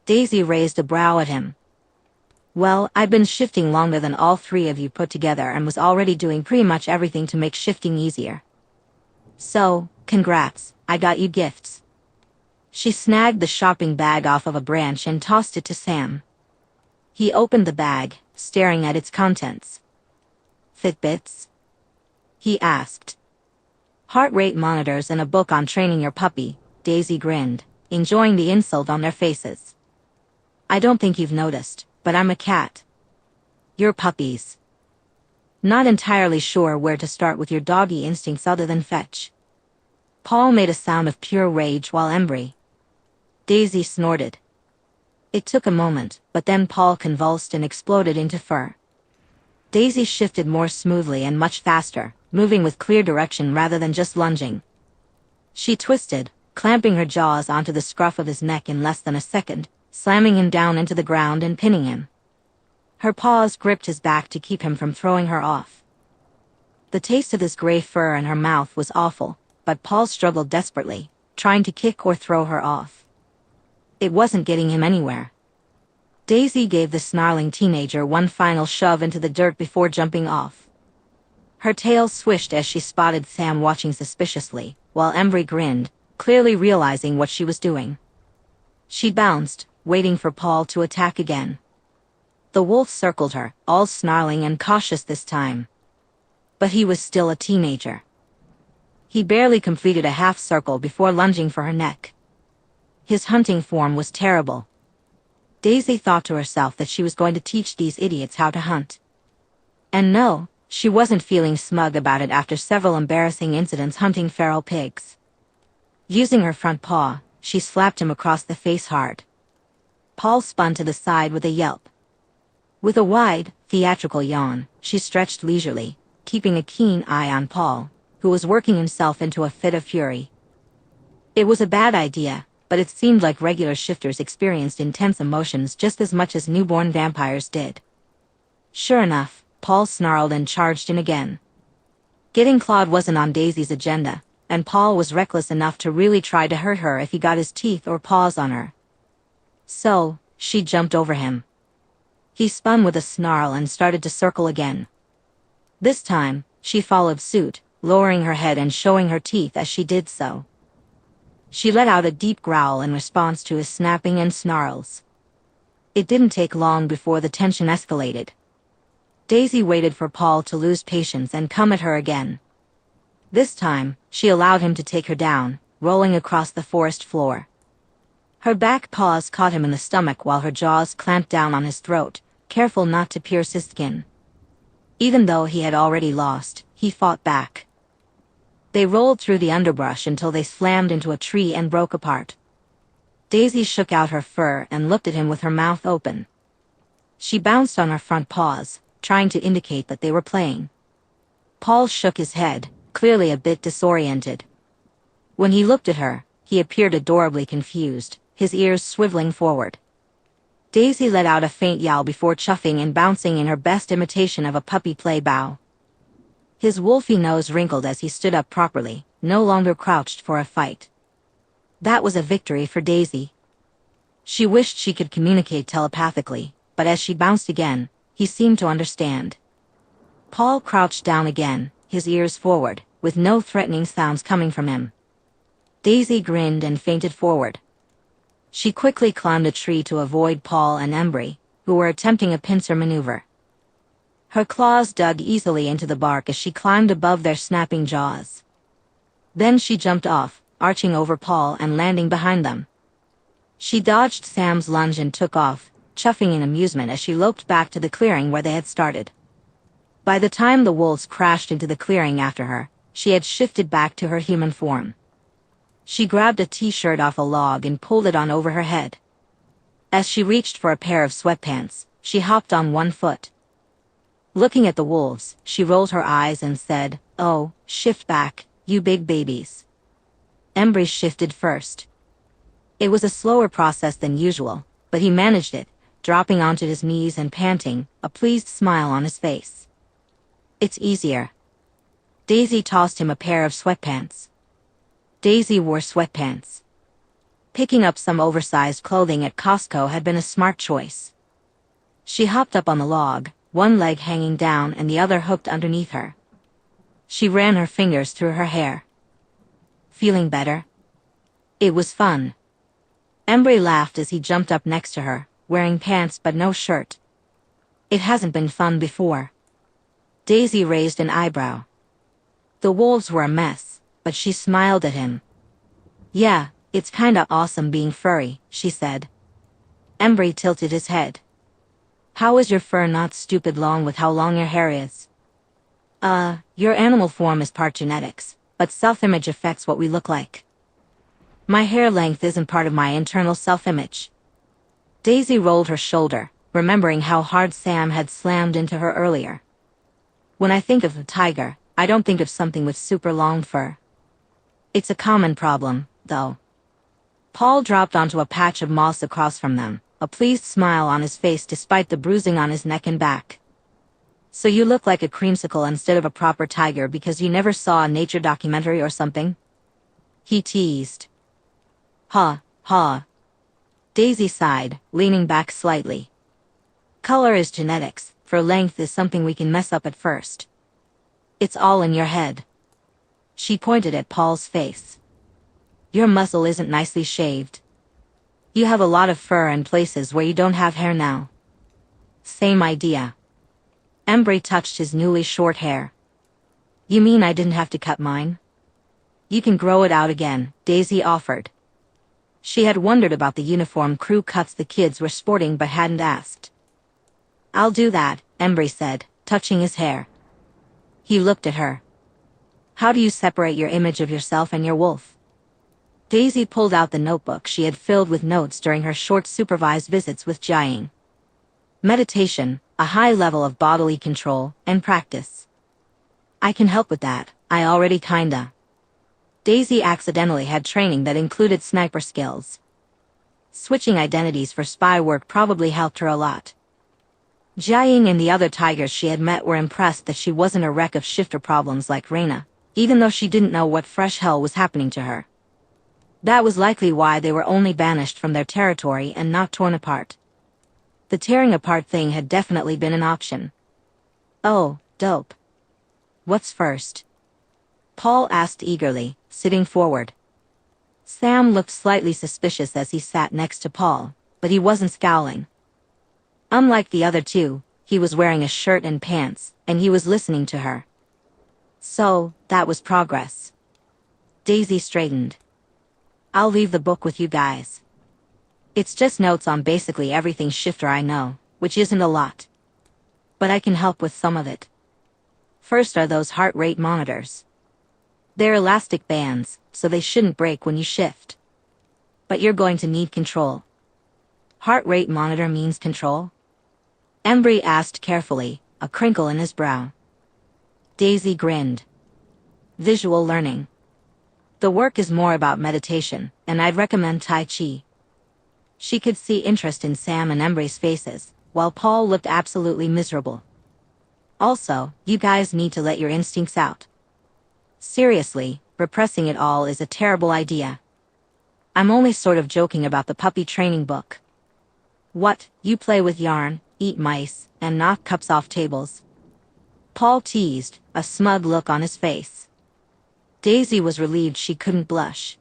Daisy raised a brow at him. Well, I've been shifting longer than all three of you put together and was already doing pretty much everything to make shifting easier. So, congrats, I got you gifts. She snagged the shopping bag off of a branch and tossed it to Sam. He opened the bag, staring at its contents. Fitbits? He asked. Heart rate monitors and a book on training your puppy, Daisy grinned, enjoying the insult on their faces. I don't think you've noticed, but I'm a cat. You're puppies. Not entirely sure where to start with your doggy instincts other than fetch. Paul made a sound of pure rage while Embry. Daisy snorted. It took a moment, but then Paul convulsed and exploded into fur. Daisy shifted more smoothly and much faster, moving with clear direction rather than just lunging. She twisted, clamping her jaws onto the scruff of his neck in less than a second, slamming him down into the ground and pinning him. Her paws gripped his back to keep him from throwing her off. The taste of this gray fur in her mouth was awful, but Paul struggled desperately, trying to kick or throw her off. It wasn't getting him anywhere. Daisy gave the snarling teenager one final shove into the dirt before jumping off. Her tail swished as she spotted Sam watching suspiciously, while Embry grinned, clearly realizing what she was doing. She bounced, waiting for Paul to attack again. The wolf circled her, all snarling and cautious this time. But he was still a teenager. He barely completed a half circle before lunging for her neck. His hunting form was terrible. Daisy thought to herself that she was going to teach these idiots how to hunt. And no, she wasn't feeling smug about it after several embarrassing incidents hunting feral pigs. Using her front paw, she slapped him across the face hard. Paul spun to the side with a yelp. With a wide, theatrical yawn, she stretched leisurely, keeping a keen eye on Paul, who was working himself into a fit of fury. It was a bad idea, but it seemed like regular shifters experienced intense emotions just as much as newborn vampires did. Sure enough, Paul snarled and charged in again. Getting clawed wasn't on Daisy's agenda, and Paul was reckless enough to really try to hurt her if he got his teeth or paws on her. So, she jumped over him. He spun with a snarl and started to circle again. This time, she followed suit, lowering her head and showing her teeth as she did so. She let out a deep growl in response to his snapping and snarls. It didn't take long before the tension escalated. Daisy waited for Paul to lose patience and come at her again. This time, she allowed him to take her down, rolling across the forest floor. Her back paws caught him in the stomach while her jaws clamped down on his throat, careful not to pierce his skin. Even though he had already lost, he fought back. They rolled through the underbrush until they slammed into a tree and broke apart. Daisy shook out her fur and looked at him with her mouth open. She bounced on her front paws, trying to indicate that they were playing. Paul shook his head, clearly a bit disoriented. When he looked at her, he appeared adorably confused, his ears swiveling forward. Daisy let out a faint yowl before chuffing and bouncing in her best imitation of a puppy play bow. His wolfy nose wrinkled as he stood up properly, no longer crouched for a fight. That was a victory for Daisy. She wished she could communicate telepathically, but as she bounced again, he seemed to understand. Paul crouched down again, his ears forward, with no threatening sounds coming from him. Daisy grinned and fainted forward. She quickly climbed a tree to avoid Paul and Embry, who were attempting a pincer maneuver. Her claws dug easily into the bark as she climbed above their snapping jaws. Then she jumped off, arching over Paul and landing behind them. She dodged Sam's lunge and took off, chuffing in amusement as she loped back to the clearing where they had started. By the time the wolves crashed into the clearing after her, she had shifted back to her human form. She grabbed a t-shirt off a log and pulled it on over her head. As she reached for a pair of sweatpants, she hopped on one foot. Looking at the wolves, she rolled her eyes and said, "Oh, shift back, you big babies." Embry shifted first. It was a slower process than usual, but he managed it, dropping onto his knees and panting, a pleased smile on his face. "It's easier." Daisy tossed him a pair of sweatpants. Daisy wore sweatpants. Picking up some oversized clothing at Costco had been a smart choice. She hopped up on the log, one leg hanging down and the other hooked underneath her. She ran her fingers through her hair. "Feeling better?" It was fun. Embry laughed as he jumped up next to her, wearing pants but no shirt. "It hasn't been fun before." Daisy raised an eyebrow. The wolves were a mess, but she smiled at him. "Yeah, it's kinda awesome being furry," she said. Embry tilted his head. "How is your fur not stupid long with how long your hair is?" Your animal form is part genetics, but self-image affects what we look like. My hair length isn't part of my internal self-image." Daisy rolled her shoulder, remembering how hard Sam had slammed into her earlier. "When I think of a tiger, I don't think of something with super long fur. It's a common problem, though." Paul dropped onto a patch of moss across from them, a pleased smile on his face despite the bruising on his neck and back. "So you look like a creamsicle instead of a proper tiger because you never saw a nature documentary or something?" he teased. "Ha, ha." Daisy sighed, leaning back slightly. "Color is genetics, for length is something we can mess up at first. It's all in your head." She pointed at Paul's face. "Your muzzle isn't nicely shaved. You have a lot of fur in places where you don't have hair now." "Same idea." Embry touched his newly short hair. "You mean I didn't have to cut mine?" "You can grow it out again," Daisy offered. She had wondered about the uniform crew cuts the kids were sporting but hadn't asked. "I'll do that," Embry said, touching his hair. He looked at her. "How do you separate your image of yourself and your wolf?" Daisy pulled out the notebook she had filled with notes during her short supervised visits with Jiang. "Meditation, a high level of bodily control, and practice. I can help with that, I already kinda." Daisy accidentally had training that included sniper skills. Switching identities for spy work probably helped her a lot. Jiang and the other tigers she had met were impressed that she wasn't a wreck of shifter problems like Reyna, even though she didn't know what fresh hell was happening to her. That was likely why they were only banished from their territory and not torn apart. The tearing apart thing had definitely been an option. "Oh, dope. What's first?" Paul asked eagerly, sitting forward. Sam looked slightly suspicious as he sat next to Paul, but he wasn't scowling. Unlike the other two, he was wearing a shirt and pants, and he was listening to her. So, that was progress. Daisy straightened. "I'll leave the book with you guys. It's just notes on basically everything shifter I know, which isn't a lot. But I can help with some of it. First are those heart rate monitors. They're elastic bands, so they shouldn't break when you shift. But you're going to need control." "Heart rate monitor means control?" Embry asked carefully, a crinkle in his brow. Daisy grinned. "Visual learning. The work is more about meditation, and I'd recommend Tai Chi." She could see interest in Sam and Embry's faces, while Paul looked absolutely miserable. "Also, you guys need to let your instincts out. Seriously, repressing it all is a terrible idea. I'm only sort of joking about the puppy training book. What, you play with yarn, eat mice, and knock cups off tables?" Paul teased, a smug look on his face. Daisy was relieved she couldn't blush.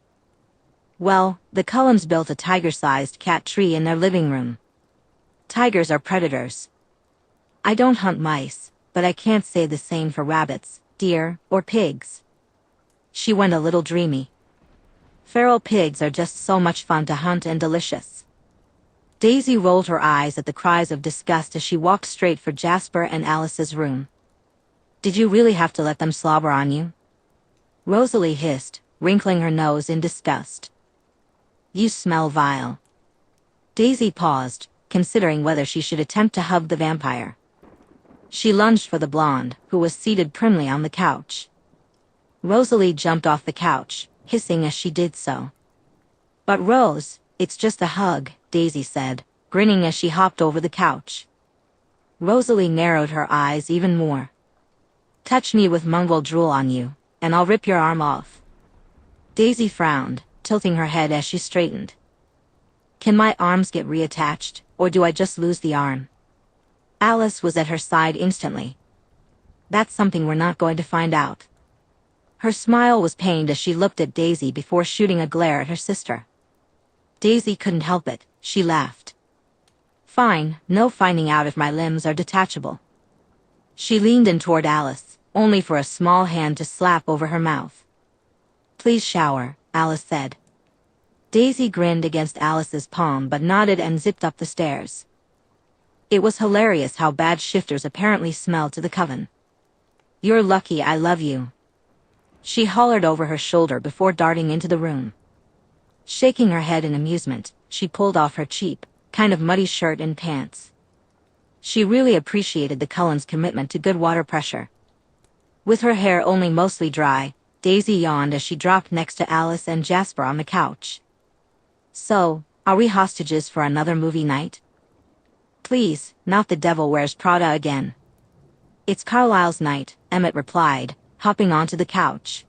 "Well, the Cullens built a tiger-sized cat tree in their living room. Tigers are predators. I don't hunt mice, but I can't say the same for rabbits, deer, or pigs. She went a little dreamy. Feral pigs are just so much fun to hunt and delicious. Daisy rolled her eyes at the cries of disgust as she walked straight for Jasper and Alice's room. Did you really have to let them slobber on you? Rosalie hissed, wrinkling her nose in disgust. You smell vile. Daisy paused, considering whether she should attempt to hug the vampire. She lunged for the blonde, who was seated primly on the couch. Rosalie jumped off the couch, hissing as she did so. But Rose, it's just a hug, Daisy said, grinning as she hopped over the couch. Rosalie narrowed her eyes even more. Touch me with mongrel drool on you, and I'll rip your arm off. Daisy frowned, tilting her head as she straightened. Can my arms get reattached, or do I just lose the arm? Alice was at her side instantly. That's something we're not going to find out. Her smile was pained as she looked at Daisy before shooting a glare at her sister. Daisy couldn't help it, she laughed. Fine, no finding out if my limbs are detachable. She leaned in toward Alice, only for a small hand to slap over her mouth. Please shower, Alice said. Daisy grinned against Alice's palm but nodded and zipped up the stairs. It was hilarious how bad shifters apparently smelled to the coven. You're lucky I love you. She hollered over her shoulder before darting into the room. Shaking her head in amusement, she pulled off her cheap, kind of muddy shirt and pants. She really appreciated the Cullens' commitment to good water pressure. With her hair only mostly dry, Daisy yawned as she dropped next to Alice and Jasper on the couch. So, are we hostages for another movie night? Please, not The Devil Wears Prada again. It's Carlisle's night, Emmett replied, hopping onto the couch.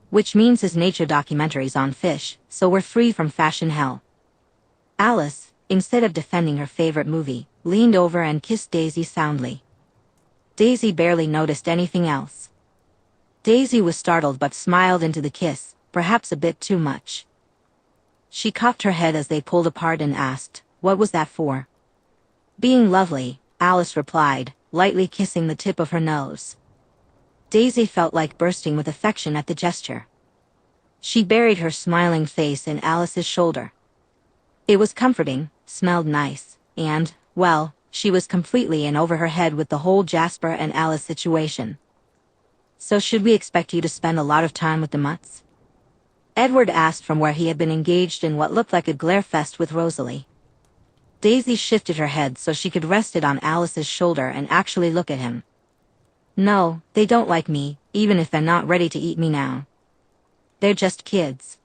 Which means his nature documentary's on fish, so we're free from fashion hell. Alice, instead of defending her favorite movie, leaned over and kissed Daisy soundly. Daisy barely noticed anything else. Daisy was startled but smiled into the kiss, perhaps a bit too much. She cocked her head as they pulled apart and asked, what was that for? Being lovely, Alice replied, lightly kissing the tip of her nose. Daisy felt like bursting with affection at the gesture. She buried her smiling face in Alice's shoulder. It was comforting, smelled nice, and, well, she was completely in over her head with the whole Jasper and Alice situation. So should we expect you to spend a lot of time with the mutts? Edward asked from where he had been engaged in what looked like a glare fest with Rosalie. Daisy shifted her head so she could rest it on Alice's shoulder and actually look at him. No, they don't like me, even if they're not ready to eat me now. They're just kids.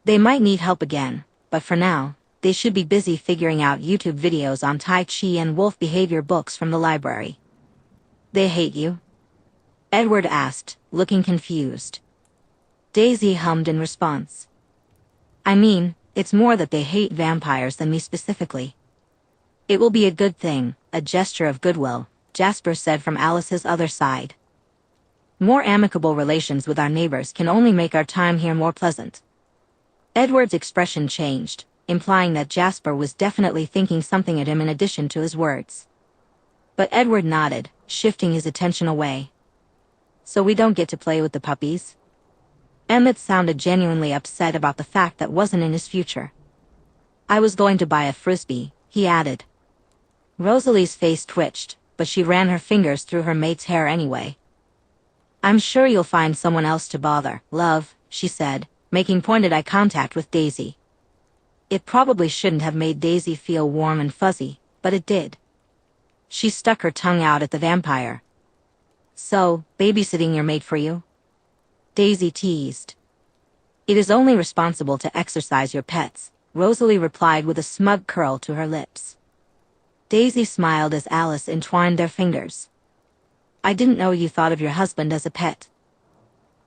They might need help again, but for now, they should be busy figuring out YouTube videos on Tai Chi and wolf behavior books from the library. They hate you? Edward asked, looking confused. Daisy hummed in response. I mean, it's more that they hate vampires than me specifically. It will be a good thing, a gesture of goodwill, Jasper said from Alice's other side. More amicable relations with our neighbors can only make our time here more pleasant. Edward's expression changed, implying that Jasper was definitely thinking something at him in addition to his words. But Edward nodded, shifting his attention away. So we don't get to play with the puppies? Emmett sounded genuinely upset about the fact that wasn't in his future. I was going to buy a frisbee, he added. Rosalie's face twitched, but she ran her fingers through her mate's hair anyway. I'm sure you'll find someone else to bother, love, she said, making pointed eye contact with Daisy. It probably shouldn't have made Daisy feel warm and fuzzy, but it did. She stuck her tongue out at the vampire. So, babysitting your mate for you? Daisy teased. It is only responsible to exercise your pets, Rosalie replied with a smug curl to her lips. Daisy smiled as Alice entwined their fingers. I didn't know you thought of your husband as a pet.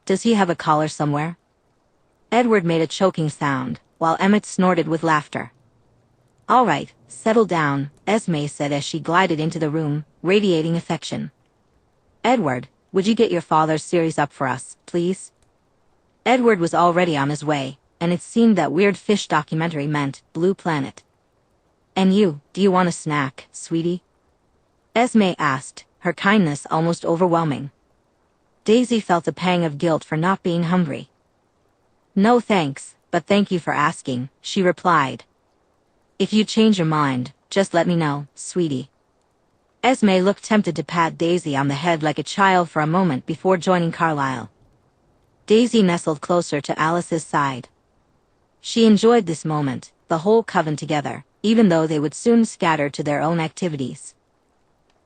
Does he have a collar somewhere? Edward made a choking sound, while Emmett snorted with laughter. All right, settle down, Esme said as she glided into the room, radiating affection. Edward, would you get your father's series up for us, please? Edward was already on his way, and it seemed that weird fish documentary meant Blue Planet. And you, do you want a snack, sweetie? Esme asked, her kindness almost overwhelming. Daisy felt a pang of guilt for not being hungry. "No thanks, but thank you for asking," she replied. "If you change your mind, just let me know, sweetie." Esme looked tempted to pat Daisy on the head like a child for a moment before joining Carlyle. Daisy nestled closer to Alice's side. She enjoyed this moment, the whole coven together, even though they would soon scatter to their own activities.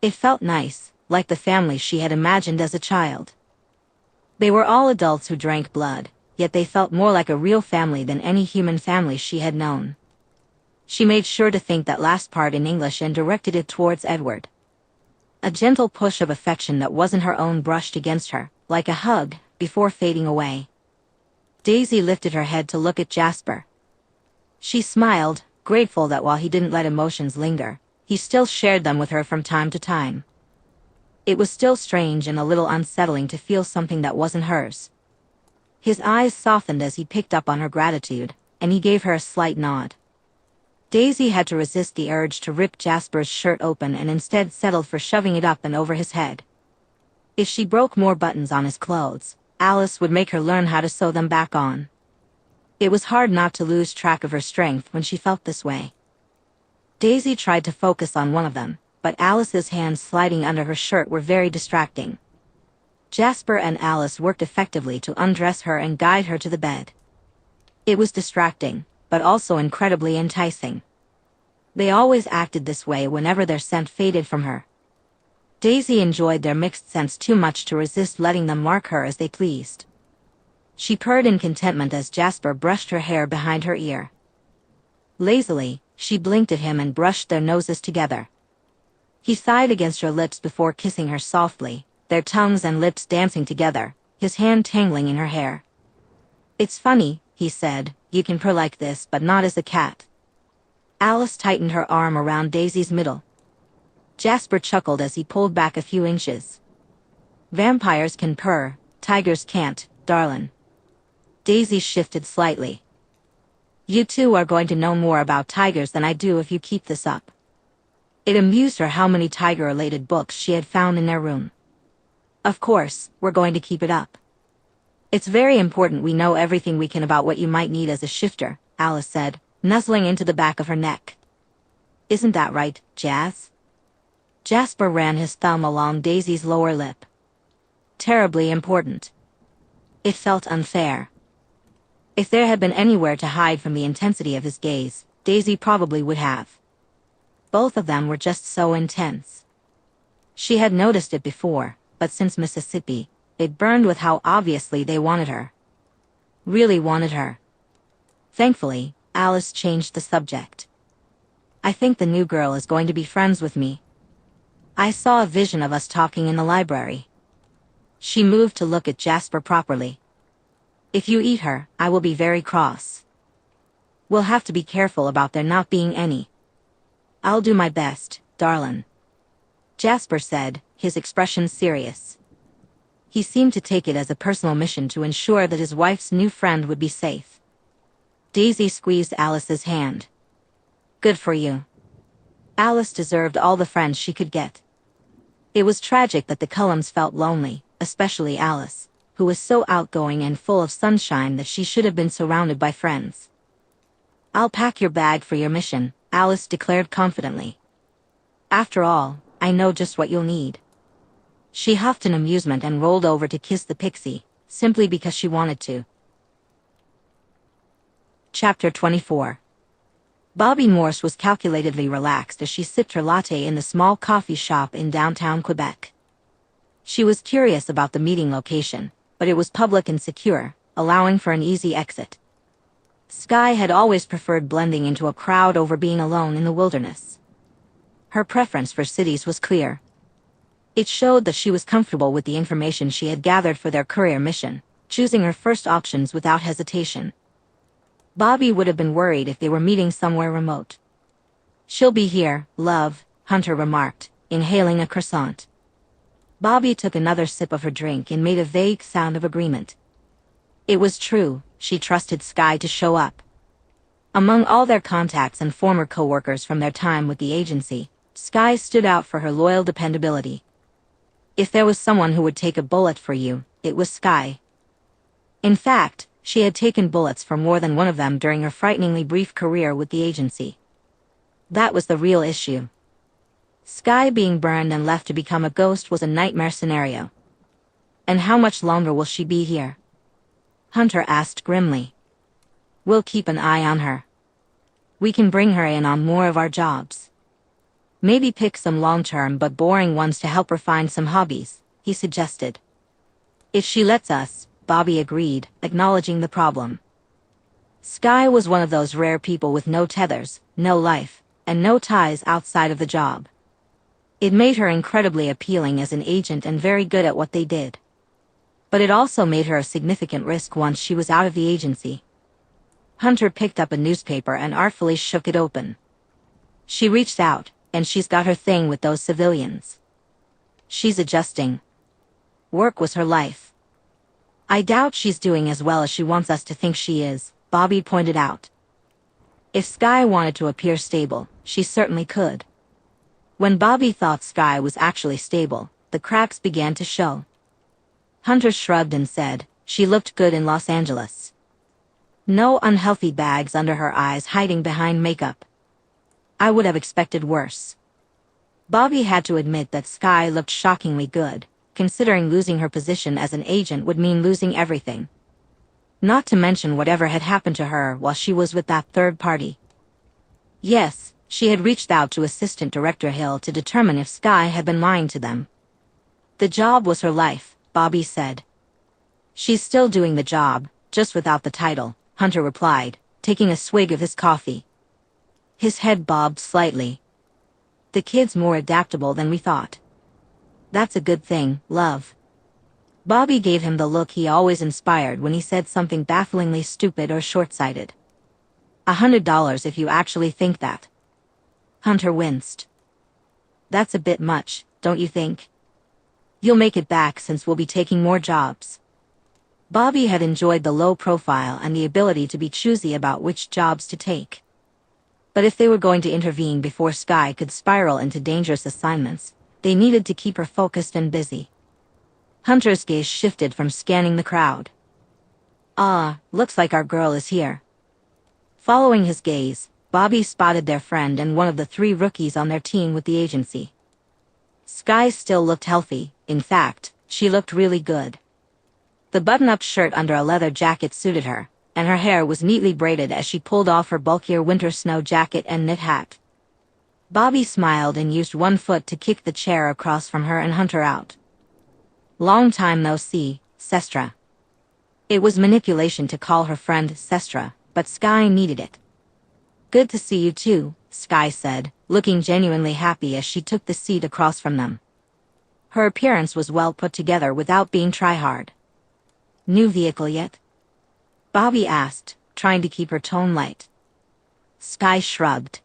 It felt nice, like the family she had imagined as a child. They were all adults who drank blood, yet they felt more like a real family than any human family she had known. She made sure to think that last part in English and directed it towards Edward. A gentle push of affection that wasn't her own brushed against her, like a hug, before fading away. Daisy lifted her head to look at Jasper. She smiled, grateful that while he didn't let emotions linger, he still shared them with her from time to time. It was still strange and a little unsettling to feel something that wasn't hers. His eyes softened as he picked up on her gratitude, and he gave her a slight nod. Daisy had to resist the urge to rip Jasper's shirt open and instead settled for shoving it up and over his head. If she broke more buttons on his clothes, Alice would make her learn how to sew them back on. It was hard not to lose track of her strength when she felt this way. Daisy tried to focus on one of them, but Alice's hands sliding under her shirt were very distracting. Jasper and Alice worked effectively to undress her and guide her to the bed. It was distracting, but also incredibly enticing. They always acted this way whenever their scent faded from her. Daisy enjoyed their mixed scents too much to resist letting them mark her as they pleased. She purred in contentment as Jasper brushed her hair behind her ear. Lazily, she blinked at him and brushed their noses together. He sighed against her lips before kissing her softly, their tongues and lips dancing together, his hand tangling in her hair. "It's funny," he said, "you can purr like this but not as a cat." Alice tightened her arm around Daisy's middle. Jasper chuckled as he pulled back a few inches. "Vampires can purr, tigers can't, darlin'." Daisy shifted slightly. "You two are going to know more about tigers than I do if you keep this up." It amused her how many tiger-related books she had found in their room. "Of course, we're going to keep it up. It's very important we know everything we can about what you might need as a shifter," Alice said, nuzzling into the back of her neck. "Isn't that right, Jas?" Jasper ran his thumb along Daisy's lower lip. "Terribly important." It felt unfair. If there had been anywhere to hide from the intensity of his gaze, Daisy probably would have. Both of them were just so intense. She had noticed it before, but since Mississippi, it burned with how obviously they wanted her. Really wanted her. Thankfully, Alice changed the subject. "I think the new girl is going to be friends with me. I saw a vision of us talking in the library." She moved to look at Jasper properly. "If you eat her, I will be very cross. We'll have to be careful about there not being any." "I'll do my best, darlin'," Jasper said, his expression serious. He seemed to take it as a personal mission to ensure that his wife's new friend would be safe. Daisy squeezed Alice's hand. "Good for you." Alice deserved all the friends she could get. It was tragic that the Cullens felt lonely, especially Alice, who was so outgoing and full of sunshine that she should have been surrounded by friends. "I'll pack your bag for your mission," Alice declared confidently. "After all, I know just what you'll need." She huffed in amusement and rolled over to kiss the pixie, simply because she wanted to. Chapter 24. Bobby Morse was calculatedly relaxed as she sipped her latte in the small coffee shop in downtown Quebec. She was curious about the meeting location, but it was public and secure, allowing for an easy exit. Skye had always preferred blending into a crowd over being alone in the wilderness. Her preference for cities was clear. It showed that she was comfortable with the information she had gathered for their career mission, choosing her first options without hesitation. Bobby would have been worried if they were meeting somewhere remote. "She'll be here, love," Hunter remarked, inhaling a croissant. Bobby took another sip of her drink and made a vague sound of agreement. It was true, she trusted Skye to show up. Among all their contacts and former co-workers from their time with the agency, Skye stood out for her loyal dependability. If there was someone who would take a bullet for you, it was Sky. In fact, she had taken bullets for more than one of them during her frighteningly brief career with the agency. That was the real issue. Sky being burned and left to become a ghost was a nightmare scenario. And how much longer will she be here? Hunter asked grimly. We'll keep an eye on her. We can bring her in on more of our jobs. Maybe pick some long-term but boring ones to help her find some hobbies, he suggested. If she lets us, Bobby agreed, acknowledging the problem. Sky was one of those rare people with no tethers, no life, and no ties outside of the job. It made her incredibly appealing as an agent and very good at what they did. But it also made her a significant risk once she was out of the agency. Hunter picked up a newspaper and artfully shook it open. She reached out, and she's got her thing with those civilians. She's adjusting. Work was her life. I doubt she's doing as well as she wants us to think she is, Bobby pointed out. If Sky wanted to appear stable, she certainly could. When Bobby thought Sky was actually stable, the cracks began to show. Hunter shrugged and said, she looked good in Los Angeles. No unhealthy bags under her eyes hiding behind makeup. I would have expected worse. Bobby had to admit that Sky looked shockingly good, considering losing her position as an agent would mean losing everything. Not to mention whatever had happened to her while she was with that third party. Yes, she had reached out to Assistant Director Hill to determine if Sky had been lying to them. The job was her life, Bobby said. She's still doing the job, just without the title, Hunter replied, taking a swig of his coffee. His head bobbed slightly. The kid's more adaptable than we thought. That's a good thing, love. Bobby gave him the look he always inspired when he said something bafflingly stupid or short-sighted. $100 if you actually think that. Hunter winced. That's a bit much, don't you think? You'll make it back since we'll be taking more jobs. Bobby had enjoyed the low profile and the ability to be choosy about which jobs to take. But if they were going to intervene before Sky could spiral into dangerous assignments, they needed to keep her focused and busy. Hunter's gaze shifted from scanning the crowd. Ah, looks like our girl is here. Following his gaze, Bobby spotted their friend and one of the 3 rookies on their team with the agency. Sky still looked healthy, in fact, she looked really good. The button-up shirt under a leather jacket suited her, and her hair was neatly braided as she pulled off her bulkier winter snow jacket and knit hat. Bobby smiled and used one foot to kick the chair across from her and Hunter out. Long time no see, Sestra. It was manipulation to call her friend Sestra, but Sky needed it. Good to see you too, Sky said, looking genuinely happy as she took the seat across from them. Her appearance was well put together without being try-hard. New vehicle yet? Bobby asked, trying to keep her tone light. Sky shrugged.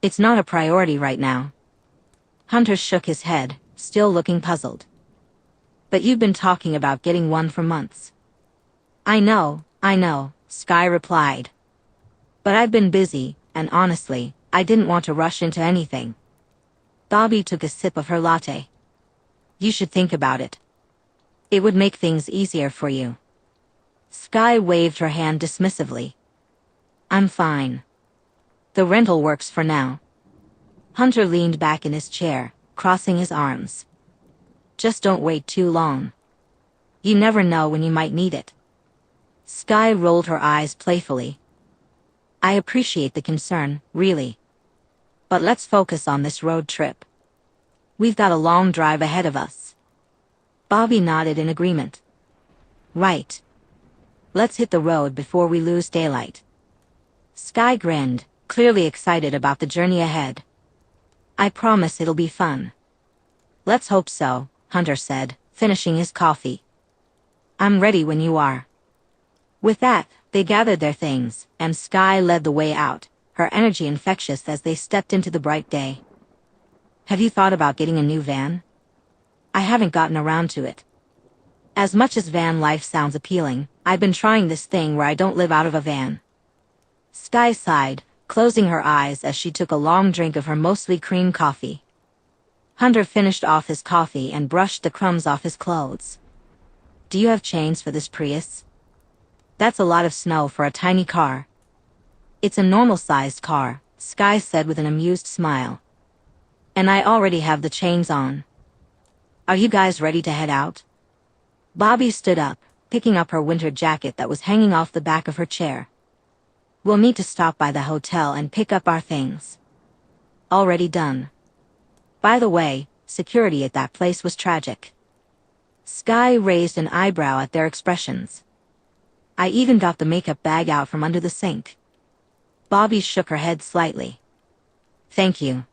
It's not a priority right now. Hunter shook his head, still looking puzzled. But you've been talking about getting one for months. I know, Sky replied. But I've been busy, and honestly, I didn't want to rush into anything. Bobby took a sip of her latte. You should think about it. It would make things easier for you. Sky waved her hand dismissively. I'm fine. The rental works for now. Hunter leaned back in his chair, crossing his arms. Just don't wait too long. You never know when you might need it. Sky rolled her eyes playfully. I appreciate the concern, really. But let's focus on this road trip. We've got a long drive ahead of us. Bobby nodded in agreement. Right. Let's hit the road before we lose daylight. Sky grinned, clearly excited about the journey ahead. I promise it'll be fun. Let's hope so, Hunter said, finishing his coffee. I'm ready when you are. With that, they gathered their things, and Sky led the way out, her energy infectious as they stepped into the bright day. Have you thought about getting a new van? I haven't gotten around to it. As much as van life sounds appealing, I've been trying this thing where I don't live out of a van. Sky sighed, closing her eyes as she took a long drink of her mostly cream coffee. Hunter finished off his coffee and brushed the crumbs off his clothes. Do you have chains for this Prius? That's a lot of snow for a tiny car. It's a normal-sized car, Sky said with an amused smile. And I already have the chains on. Are you guys ready to head out? Bobby stood up, picking up her winter jacket that was hanging off the back of her chair. We'll need to stop by the hotel and pick up our things. Already done. By the way, security at that place was tragic. Sky raised an eyebrow at their expressions. I even got the makeup bag out from under the sink. Bobby shook her head slightly. Thank you.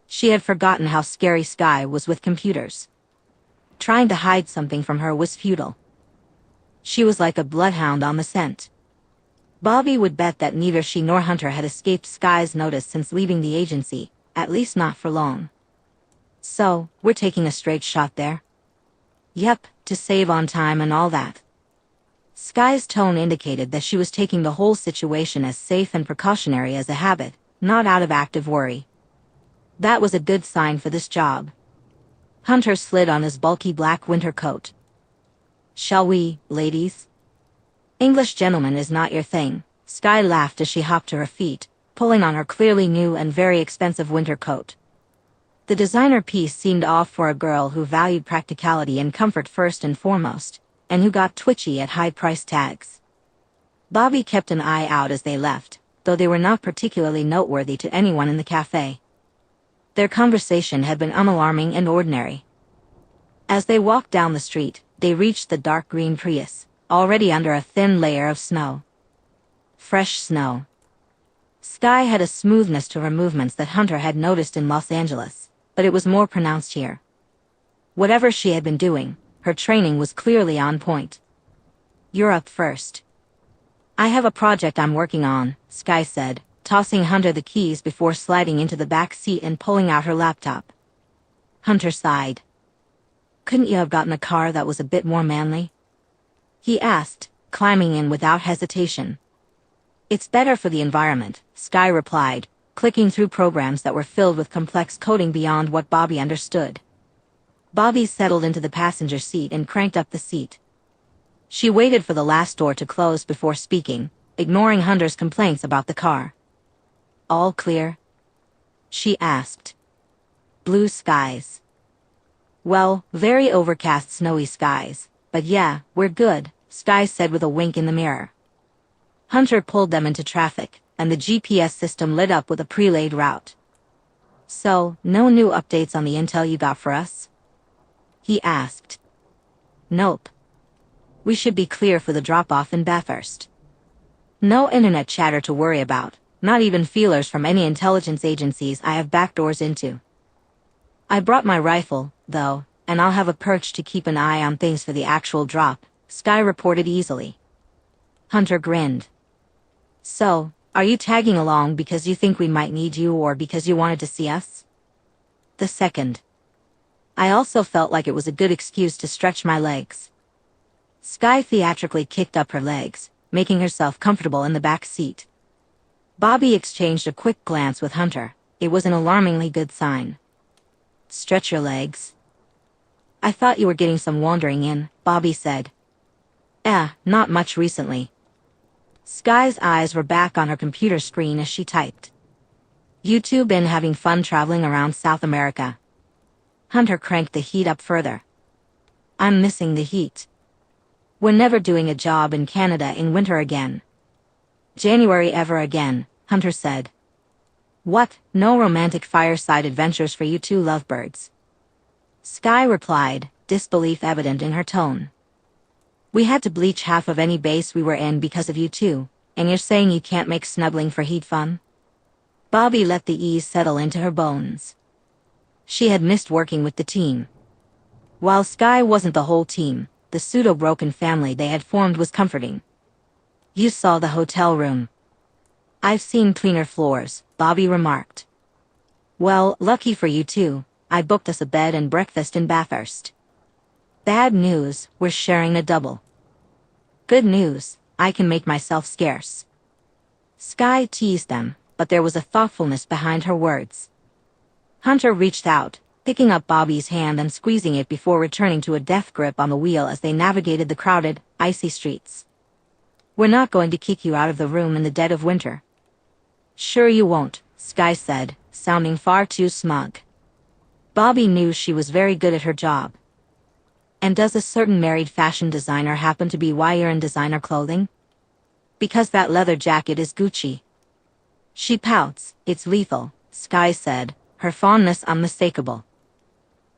She had forgotten how scary Sky was with computers. Trying to hide something from her was futile. She was like a bloodhound on the scent. Bobby would bet that neither she nor Hunter had escaped Sky's notice since leaving the agency, at least not for long. So, we're taking a straight shot there? Yep, to save on time and all that. Sky's tone indicated that she was taking the whole situation as safe and precautionary as a habit, not out of active worry. That was a good sign for this job. Hunter slid on his bulky black winter coat. Shall we, ladies? English gentleman is not your thing, Sky laughed as she hopped to her feet, pulling on her clearly new and very expensive winter coat. The designer piece seemed off for a girl who valued practicality and comfort first and foremost, and who got twitchy at high price tags. Bobby kept an eye out as they left, though they were not particularly noteworthy to anyone in the cafe. Their conversation had been unalarming and ordinary. As they walked down the street, they reached the dark green Prius, already under a thin layer of snow. Fresh snow. Sky had a smoothness to her movements that Hunter had noticed in Los Angeles, but it was more pronounced here. Whatever she had been doing, her training was clearly on point. You're up first. I have a project I'm working on, Sky said, tossing Hunter the keys before sliding into the back seat and pulling out her laptop. Hunter sighed. Couldn't you have gotten a car that was a bit more manly? He asked, climbing in without hesitation. It's better for the environment, Sky replied, clicking through programs that were filled with complex coding beyond what Bobby understood. Bobby settled into the passenger seat and cranked up the seat. She waited for the last door to close before speaking, ignoring Hunter's complaints about the car. All clear? She asked. Blue skies. Well, very overcast snowy skies, but yeah, we're good, Sky said with a wink in the mirror. Hunter pulled them into traffic, and the GPS system lit up with a pre-laid route. So, no new updates on the intel you got for us? He asked. Nope. We should be clear for the drop-off in Bathurst. No internet chatter to worry about, not even feelers from any intelligence agencies I have backdoors into. I brought my rifle, though, and I'll have a perch to keep an eye on things for the actual drop, Sky reported easily. Hunter grinned. So, are you tagging along because you think we might need you or because you wanted to see us? The second. I also felt like it was a good excuse to stretch my legs. Sky theatrically kicked up her legs, making herself comfortable in the back seat. Bobby exchanged a quick glance with Hunter. It was an alarmingly good sign. Stretch your legs. I thought you were getting some wandering in, Bobby said. Not much recently. Sky's eyes were back on her computer screen as she typed. You two been having fun traveling around South America? Hunter cranked the heat up further. I'm missing the heat. We're never doing a job in Canada in winter again. January ever again, Hunter said. What, no romantic fireside adventures for you two lovebirds? Sky replied, disbelief evident in her tone. We had to bleach half of any base we were in because of you two, and you're saying you can't make snuggling for heat fun? Bobby let the ease settle into her bones. She had missed working with the team. While Sky wasn't the whole team, the pseudo-broken family they had formed was comforting. You saw the hotel room. I've seen cleaner floors, Bobby remarked. Well, lucky for you two, I booked us a bed and breakfast in Bathurst. Bad news, we're sharing a double. Good news, I can make myself scarce. Sky teased them, but there was a thoughtfulness behind her words. Hunter reached out, picking up Bobby's hand and squeezing it before returning to a death grip on the wheel as they navigated the crowded, icy streets. "We're not going to kick you out of the room in the dead of winter." "Sure you won't," Sky said, sounding far too smug. Bobby knew she was very good at her job. "And does a certain married fashion designer happen to be why you're in designer clothing?" "Because that leather jacket is Gucci." She pouts. "It's lethal," Sky said, her fondness unmistakable.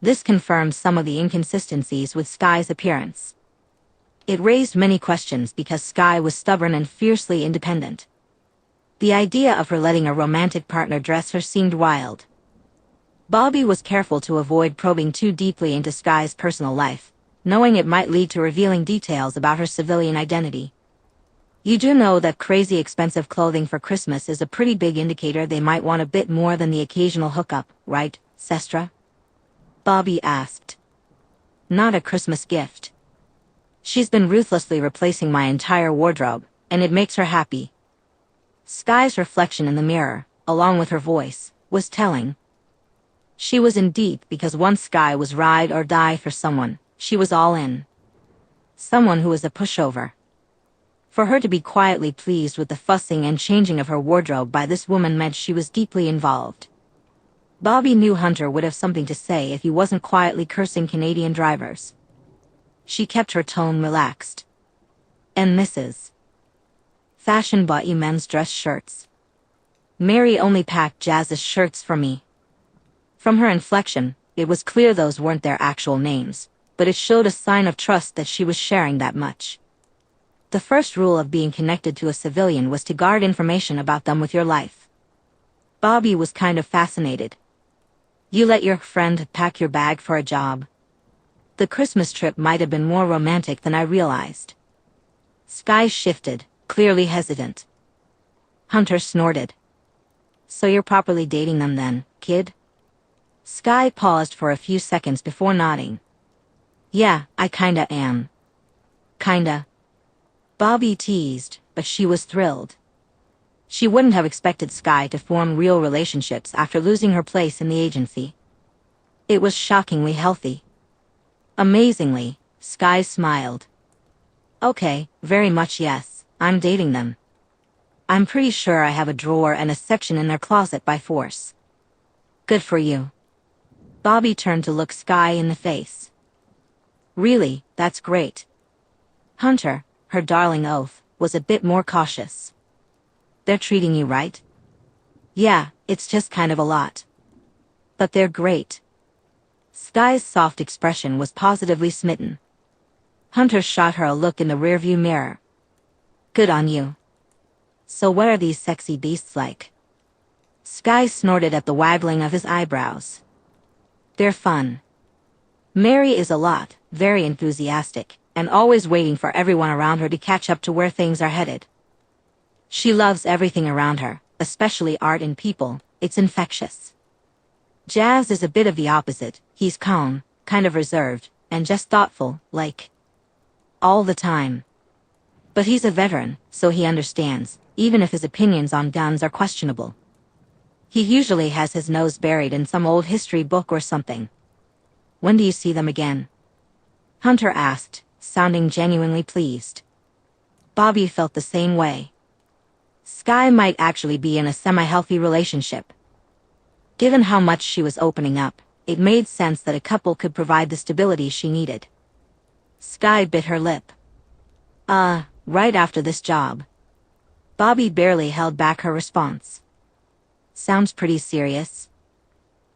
This confirms some of the inconsistencies with Sky's appearance. It raised many questions because Sky was stubborn and fiercely independent. The idea of her letting a romantic partner dress her seemed wild. Bobby was careful to avoid probing too deeply into Sky's personal life, knowing it might lead to revealing details about her civilian identity. "You do know that crazy expensive clothing for Christmas is a pretty big indicator they might want a bit more than the occasional hookup, right, Sestra?" Bobby asked. "Not a Christmas gift. She's been ruthlessly replacing my entire wardrobe, and it makes her happy." Sky's reflection in the mirror, along with her voice, was telling. She was in deep because once Sky was ride or die for someone, she was all in. Someone who was a pushover. For her to be quietly pleased with the fussing and changing of her wardrobe by this woman meant she was deeply involved. Bobby knew Hunter would have something to say if he wasn't quietly cursing Canadian drivers. She kept her tone relaxed. "And Mrs. Fashion bought you men's dress shirts. Mary only packed Jazz's shirts for me." From her inflection, it was clear those weren't their actual names, but it showed a sign of trust that she was sharing that much. The first rule of being connected to a civilian was to guard information about them with your life. Bobby was kind of fascinated. "You let your friend pack your bag for a job?" The Christmas trip might have been more romantic than I realized. Sky shifted, clearly hesitant. Hunter snorted. "So you're properly dating them then, kid?" Sky paused for a few seconds before nodding. "Yeah, I kinda am." "Kinda?" Bobby teased, but she was thrilled. She wouldn't have expected Sky to form real relationships after losing her place in the agency. It was shockingly healthy. Amazingly, Sky smiled. "Okay, very much yes, I'm dating them. I'm pretty sure I have a drawer and a section in their closet by force." "Good for you." Bobby turned to look Sky in the face. "Really, that's great." Hunter, her darling oath, was a bit more cautious. "They're treating you right?" "Yeah, it's just kind of a lot. But they're great." Sky's soft expression was positively smitten. Hunter shot her a look in the rearview mirror. "Good on you. So what are these sexy beasts like?" Sky snorted at the waggling of his eyebrows. "They're fun. Mary is a lot, very enthusiastic, and always waiting for everyone around her to catch up to where things are headed. She loves everything around her, especially art and people. It's infectious. Jazz is a bit of the opposite. He's calm, kind of reserved, and just thoughtful, like all the time. But he's a veteran, so he understands, even if his opinions on guns are questionable. He usually has his nose buried in some old history book or something." "When do you see them again?" Hunter asked, sounding genuinely pleased. Bobby felt the same way. Sky might actually be in a semi-healthy relationship. Given how much she was opening up, it made sense that a couple could provide the stability she needed. Sky bit her lip. Right after this job." Bobby barely held back her response. "Sounds pretty serious."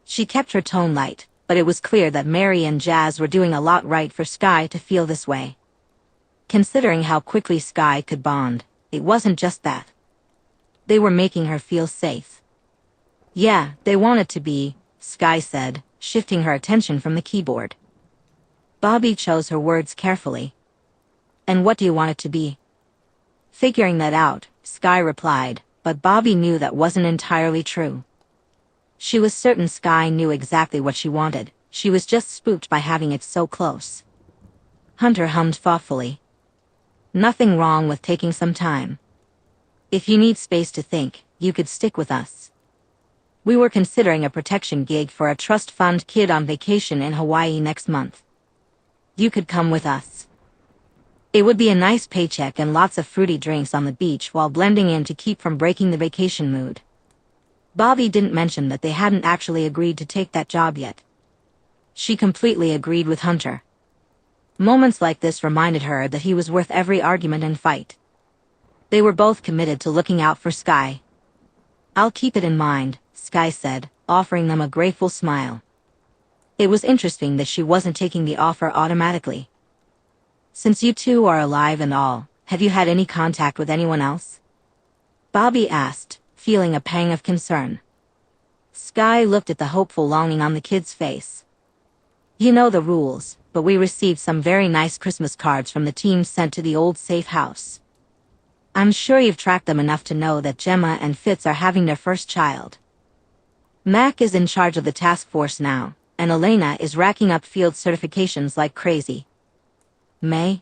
She kept her tone light, but it was clear that Mary and Jazz were doing a lot right for Sky to feel this way. Considering how quickly Sky could bond, it wasn't just that. They were making her feel safe. "Yeah, they want it to be," Sky said, shifting her attention from the keyboard. Bobby chose her words carefully. "And what do you want it to be?" Figuring that out, Sky replied, but Bobby knew that wasn't entirely true. She was certain Sky knew exactly what she wanted, she was just spooked by having it so close. Hunter hummed thoughtfully. "Nothing wrong with taking some time. If you need space to think, you could stick with us." We were considering a protection gig for a trust fund kid on vacation in Hawaii next month. You could come with us. It would be a nice paycheck and lots of fruity drinks on the beach while blending in to keep from breaking the vacation mood. Bobby didn't mention that they hadn't actually agreed to take that job yet. She completely agreed with Hunter. Moments like this reminded her that he was worth every argument and fight. They were both committed to looking out for Sky. "I'll keep it in mind," Sky said, offering them a grateful smile. It was interesting that she wasn't taking the offer automatically. "Since you two are alive and all, have you had any contact with anyone else?" Bobby asked, feeling a pang of concern. Sky looked at the hopeful longing on the kid's face. "You know the rules, but we received some very nice Christmas cards from the team sent to the old safe house. I'm sure you've tracked them enough to know that Gemma and Fitz are having their first child. Mac is in charge of the task force now, and Elena is racking up field certifications like crazy." "May?"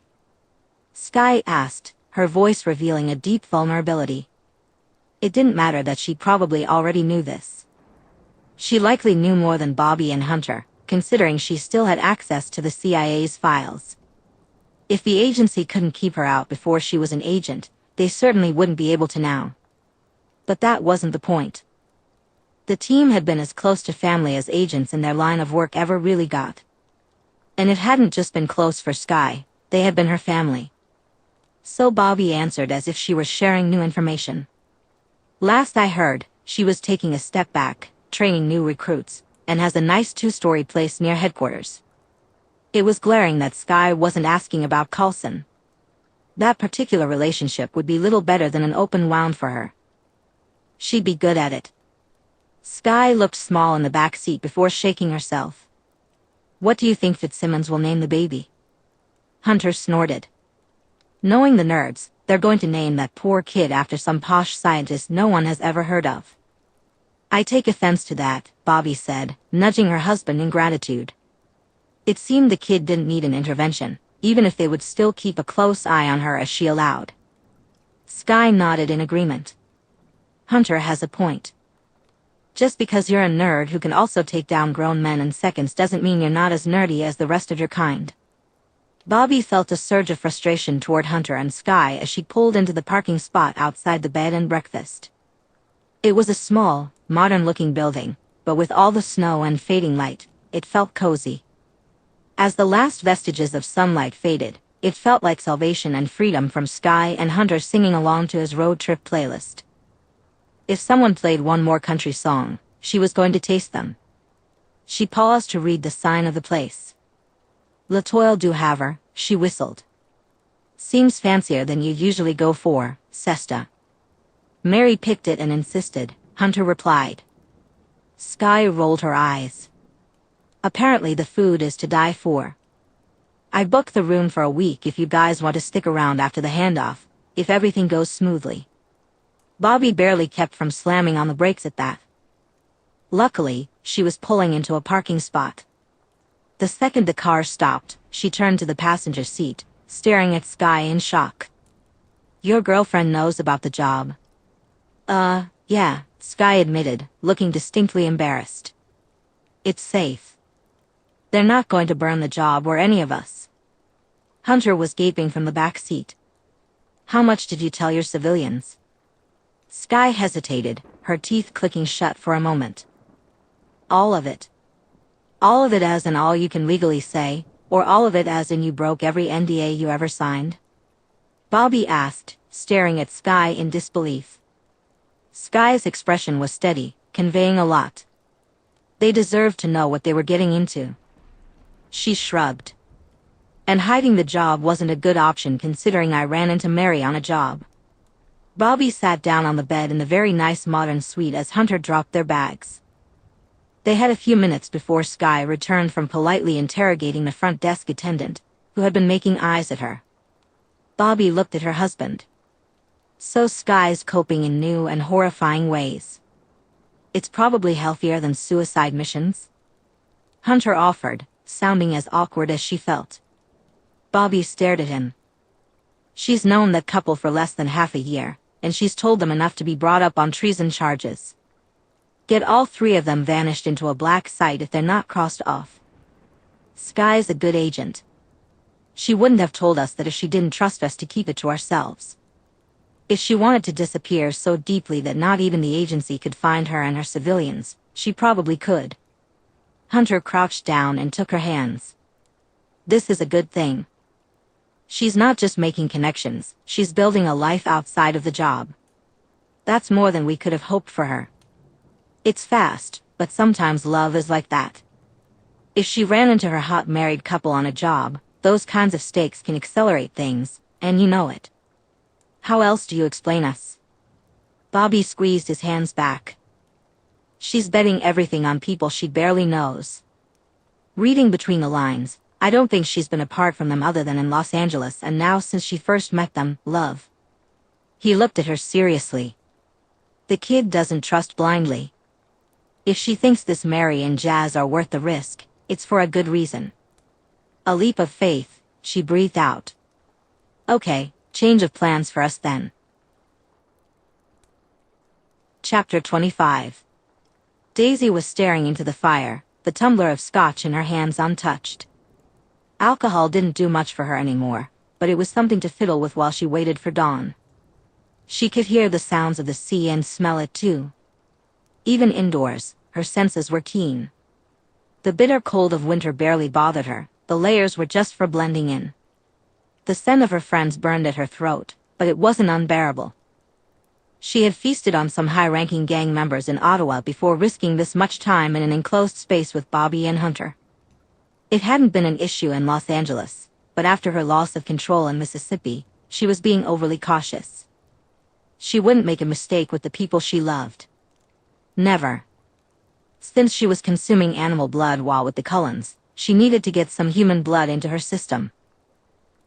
Sky asked, her voice revealing a deep vulnerability. It didn't matter that she probably already knew this. She likely knew more than Bobby and Hunter, considering she still had access to the CIA's files. If the agency couldn't keep her out before she was an agent, they certainly wouldn't be able to now. But that wasn't the point. The team had been as close to family as agents in their line of work ever really got. And it hadn't just been close for Sky, they had been her family. So Bobby answered as if she were sharing new information. "Last I heard, she was taking a step back, training new recruits, and has a nice 2-story place near headquarters." It was glaring that Sky wasn't asking about Cullens. That particular relationship would be little better than an open wound for her. She'd be good at it. Sky looked small in the back seat before shaking herself. "What do you think Fitzsimmons will name the baby?" Hunter snorted. "Knowing the nerds, they're going to name that poor kid after some posh scientist no one has ever heard of." "I take offense to that," Bobby said, nudging her husband in gratitude. It seemed the kid didn't need an intervention, even if they would still keep a close eye on her as she allowed. Sky nodded in agreement. Hunter has a point. Just because you're a nerd who can also take down grown men in seconds doesn't mean you're not as nerdy as the rest of your kind. Bobby felt a surge of frustration toward Hunter and Sky as she pulled into the parking spot outside the bed and breakfast. It was a small, modern-looking building, but with all the snow and fading light, it felt cozy. As the last vestiges of sunlight faded, it felt like salvation and freedom from Sky and Hunter singing along to his road trip playlist. If someone played one more country song, she was going to taste them. She paused to read the sign of the place. "La Toile du Havre," she whistled. "Seems fancier than you usually go for, Sesta." "Mary picked it and insisted," Hunter replied. Sky rolled her eyes. "Apparently the food is to die for. I booked the room for a week if you guys want to stick around after the handoff, if everything goes smoothly." Bobby barely kept from slamming on the brakes at that. Luckily, she was pulling into a parking spot. The second the car stopped, she turned to the passenger seat, staring at Sky in shock. "Your girlfriend knows about the job." Yeah," Sky admitted, looking distinctly embarrassed. "It's safe. They're not going to burn the job or any of us." Hunter was gaping from the back seat. "How much did you tell your civilians?" Sky hesitated, her teeth clicking shut for a moment. "All of it." "All of it as in all you can legally say, or all of it as in you broke every NDA you ever signed?" Bobby asked, staring at Sky in disbelief. Sky's expression was steady, conveying a lot. They deserved to know what they were getting into. She shrugged. "And hiding the job wasn't a good option considering I ran into Mary on a job." Bobby sat down on the bed in the very nice modern suite as Hunter dropped their bags. They had a few minutes before Sky returned from politely interrogating the front desk attendant, who had been making eyes at her. Bobby looked at her husband. So Sky's coping in new and horrifying ways. "It's probably healthier than suicide missions," Hunter offered, sounding as awkward as she felt. Bobby stared at him. "She's known that couple for less than half a year, and she's told them enough to be brought up on treason charges." Get all three of them vanished into a black site if they're not crossed off. Sky's a good agent. She wouldn't have told us that if she didn't trust us to keep it to ourselves. If she wanted to disappear so deeply that not even the agency could find her and her civilians, she probably could. Hunter crouched down and took her hands. This is a good thing. She's not just making connections, she's building a life outside of the job. That's more than we could have hoped for her. It's fast, but sometimes love is like that. If she ran into her hot married couple on a job, those kinds of stakes can accelerate things, and you know it. How else do you explain us? Bobby squeezed his hands back. She's betting everything on people she barely knows. Reading between the lines, I don't think she's been apart from them other than in Los Angeles and now since she first met them, love. He looked at her seriously. The kid doesn't trust blindly. If she thinks this Mary and Jazz are worth the risk, it's for a good reason. A leap of faith, she breathed out. Okay, change of plans for us then. Chapter 25. Daisy was staring into the fire, the tumbler of scotch in her hands untouched. Alcohol didn't do much for her anymore, but it was something to fiddle with while she waited for dawn. She could hear the sounds of the sea and smell it too. Even indoors, her senses were keen. The bitter cold of winter barely bothered her, the layers were just for blending in. The scent of her friends burned at her throat, but it wasn't unbearable. She had feasted on some high-ranking gang members in Ottawa before risking this much time in an enclosed space with Bobby and Hunter. It hadn't been an issue in Los Angeles, but after her loss of control in Mississippi, she was being overly cautious. She wouldn't make a mistake with the people she loved. Never. Since she was consuming animal blood while with the Cullens, she needed to get some human blood into her system.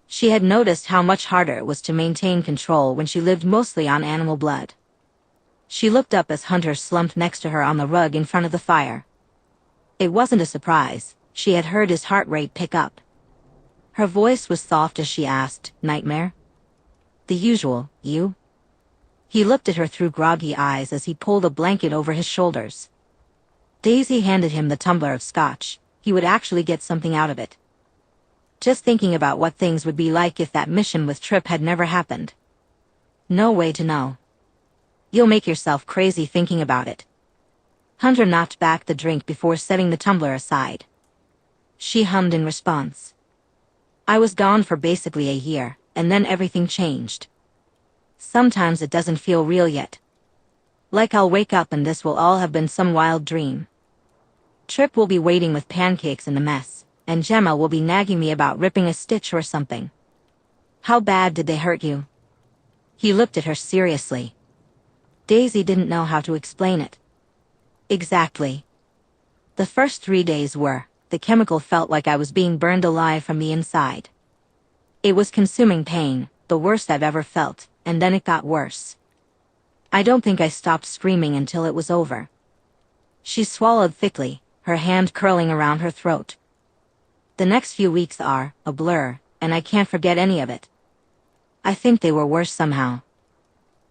She had noticed how much harder it was to maintain control when she lived mostly on animal blood. She looked up as Hunter slumped next to her on the rug in front of the fire. It wasn't a surprise, she had heard his heart rate pick up. Her voice was soft as she asked, "Nightmare?" "The usual, you?" He looked at her through groggy eyes as he pulled a blanket over his shoulders. Daisy handed him the tumbler of scotch. He would actually get something out of it. Just thinking about what things would be like if that mission with Tripp had never happened. No way to know. You'll make yourself crazy thinking about it. Hunter knocked back the drink before setting the tumbler aside. She hummed in response. I was gone for basically a year, and then everything changed. Sometimes it doesn't feel real yet. Like I'll wake up and this will all have been some wild dream. Tripp will be waiting with pancakes in the mess, and Gemma will be nagging me about ripping a stitch or something. How bad did they hurt you? He looked at her seriously. Daisy didn't know how to explain it. Exactly. The first 3 days were, the chemical felt like I was being burned alive from the inside. It was consuming pain, the worst I've ever felt, and then it got worse. I don't think I stopped screaming until it was over. She swallowed thickly, her hand curling around her throat. The next few weeks are a blur, and I can't forget any of it. I think they were worse somehow.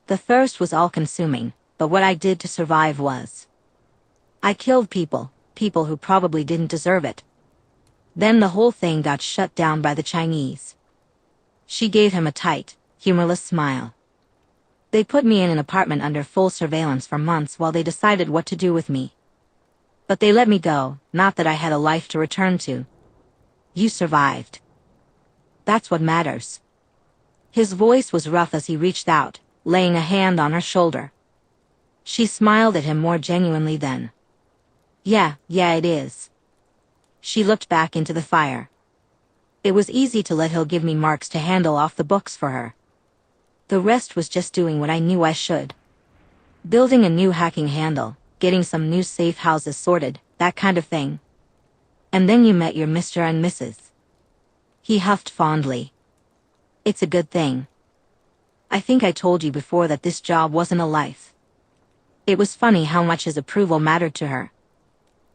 The thirst was all-consuming, but what I did to survive was. I killed people who probably didn't deserve it. Then the whole thing got shut down by the Chinese. She gave him a tight, humorless smile. They put me in an apartment under full surveillance for months while they decided what to do with me. But they let me go, not that I had a life to return to. You survived. That's what matters. His voice was rough as he reached out, laying a hand on her shoulder. She smiled at him more genuinely then. Yeah, it is. She looked back into the fire. It was easy to let him give me marks to handle off the books for her. The rest was just doing what I knew I should. Building a new hacking handle, getting some new safe houses sorted, that kind of thing. And then you met your Mr. and Mrs. He huffed fondly. It's a good thing. I think I told you before that this job wasn't a life. It was funny how much his approval mattered to her.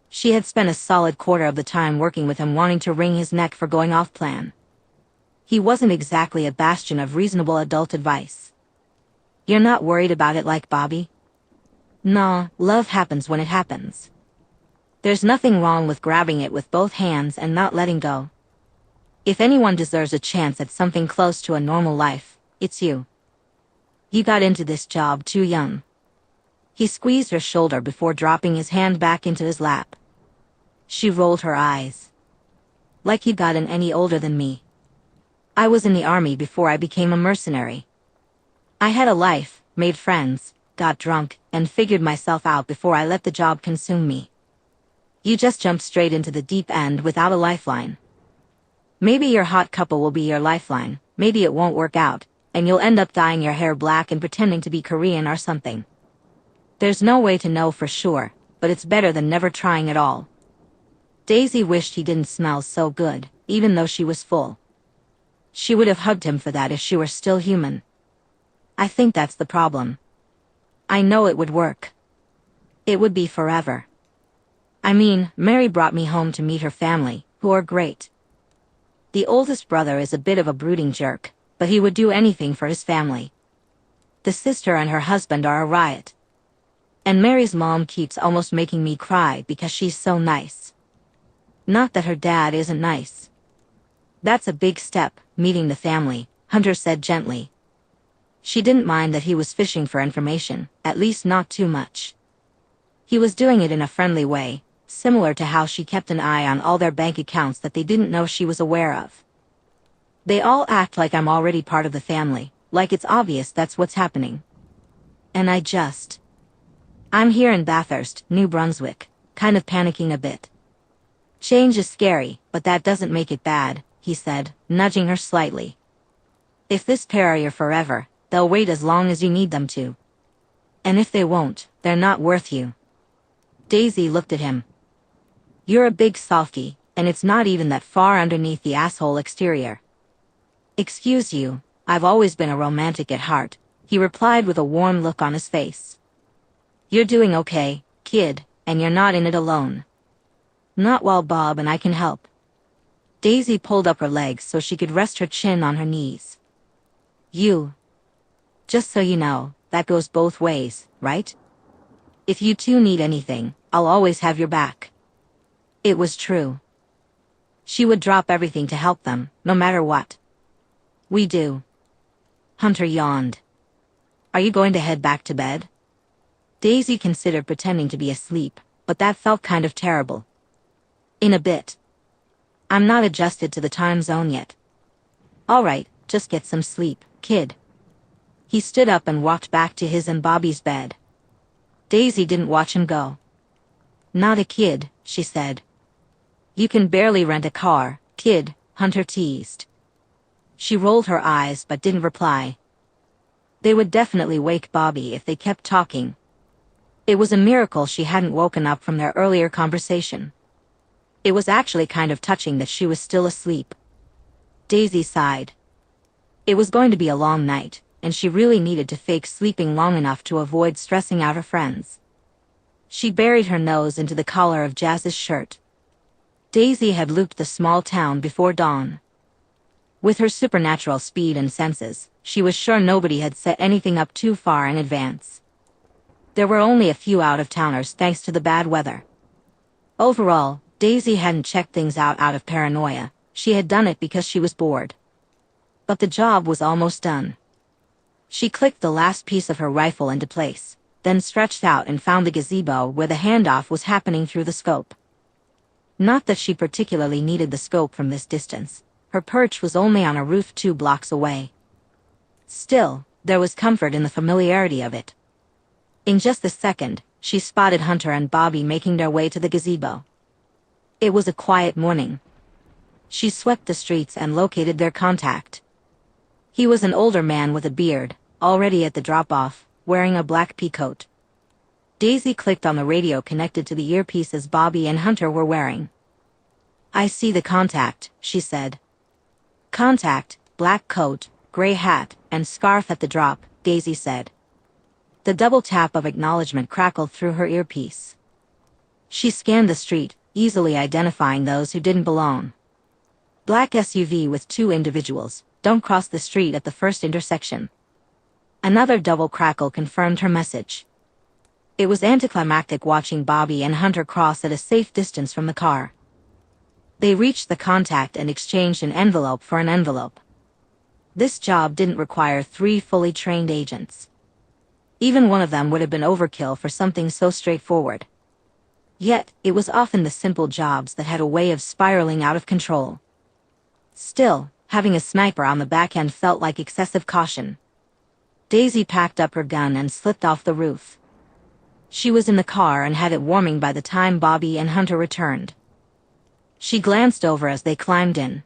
She had spent a solid quarter of the time working with him wanting to wring his neck for going off plan. He wasn't exactly a bastion of reasonable adult advice. You're not worried about it like Bobby? Nah, love happens when it happens. There's nothing wrong with grabbing it with both hands and not letting go. If anyone deserves a chance at something close to a normal life, it's you. You got into this job too young. He squeezed her shoulder before dropping his hand back into his lap. She rolled her eyes. Like you'd gotten any older than me. I was in the army before I became a mercenary. I had a life, made friends, got drunk, and figured myself out before I let the job consume me. You just jumped straight into the deep end without a lifeline. Maybe your hot couple will be your lifeline, maybe it won't work out, and you'll end up dyeing your hair black and pretending to be Korean or something. There's no way to know for sure, but it's better than never trying at all. Daisy wished he didn't smell so good, even though she was full. She would have hugged him for that if she were still human. I think that's the problem. I know it would work. It would be forever. I mean, Mary brought me home to meet her family, who are great. The oldest brother is a bit of a brooding jerk, but he would do anything for his family. The sister and her husband are a riot. And Mary's mom keeps almost making me cry because she's so nice. Not that her dad isn't nice. That's a big step, meeting the family, Hunter said gently. She didn't mind that he was fishing for information, at least not too much. He was doing it in a friendly way, similar to how she kept an eye on all their bank accounts that they didn't know she was aware of. They all act like I'm already part of the family, like it's obvious that's what's happening. And I'm here in Bathurst, New Brunswick, kind of panicking a bit. Change is scary, but that doesn't make it bad, he said, nudging her slightly. If this pair are your forever, they'll wait as long as you need them to. And if they won't, they're not worth you. Daisy looked at him. You're a big softie, and it's not even that far underneath the asshole exterior. Excuse you, I've always been a romantic at heart, he replied with a warm look on his face. You're doing okay, kid, and you're not in it alone. Not while Bob and I can help. Daisy pulled up her legs so she could rest her chin on her knees. Just so you know, that goes both ways, right? If you two need anything, I'll always have your back. It was true. She would drop everything to help them, no matter what. We do. Hunter yawned. Are you going to head back to bed? Daisy considered pretending to be asleep, but that felt kind of terrible. In a bit. I'm not adjusted to the time zone yet. All right, just get some sleep, kid. He stood up and walked back to his and Bobby's bed. Daisy didn't watch him go. Not a kid, she said. You can barely rent a car, kid, Hunter teased. She rolled her eyes but didn't reply. They would definitely wake Bobby if they kept talking. It was a miracle she hadn't woken up from their earlier conversation. It was actually kind of touching that she was still asleep. Daisy sighed. It was going to be a long night, and she really needed to fake sleeping long enough to avoid stressing out her friends. She buried her nose into the collar of Jazz's shirt. Daisy had looped the small town before dawn. With her supernatural speed and senses, she was sure nobody had set anything up too far in advance. There were only a few out-of-towners thanks to the bad weather. Overall, Daisy hadn't checked things out of paranoia, she had done it because she was bored. But the job was almost done. She clicked the last piece of her rifle into place, then stretched out and found the gazebo where the handoff was happening through the scope. Not that she particularly needed the scope from this distance, her perch was only on a roof 2 blocks away. Still, there was comfort in the familiarity of it. In just a second, she spotted Hunter and Bobby making their way to the gazebo. It was a quiet morning. She swept the streets and located their contact. He was an older man with a beard, already at the drop-off, wearing a black pea coat. Daisy clicked on the radio connected to the earpieces Bobby and Hunter were wearing. I see the contact, she said. Contact, black coat, gray hat, and scarf at the drop, Daisy said. The double tap of acknowledgement crackled through her earpiece. She scanned the street, easily identifying those who didn't belong. Black SUV with 2 individuals, don't cross the street at the first intersection. Another double crackle confirmed her message. It was anticlimactic watching Bobby and Hunter cross at a safe distance from the car. They reached the contact and exchanged an envelope for an envelope. This job didn't require 3 fully trained agents. Even one of them would have been overkill for something so straightforward. Yet, it was often the simple jobs that had a way of spiraling out of control. Still, having a sniper on the back end felt like excessive caution. Daisy packed up her gun and slipped off the roof. She was in the car and had it warming by the time Bobby and Hunter returned. She glanced over as they climbed in.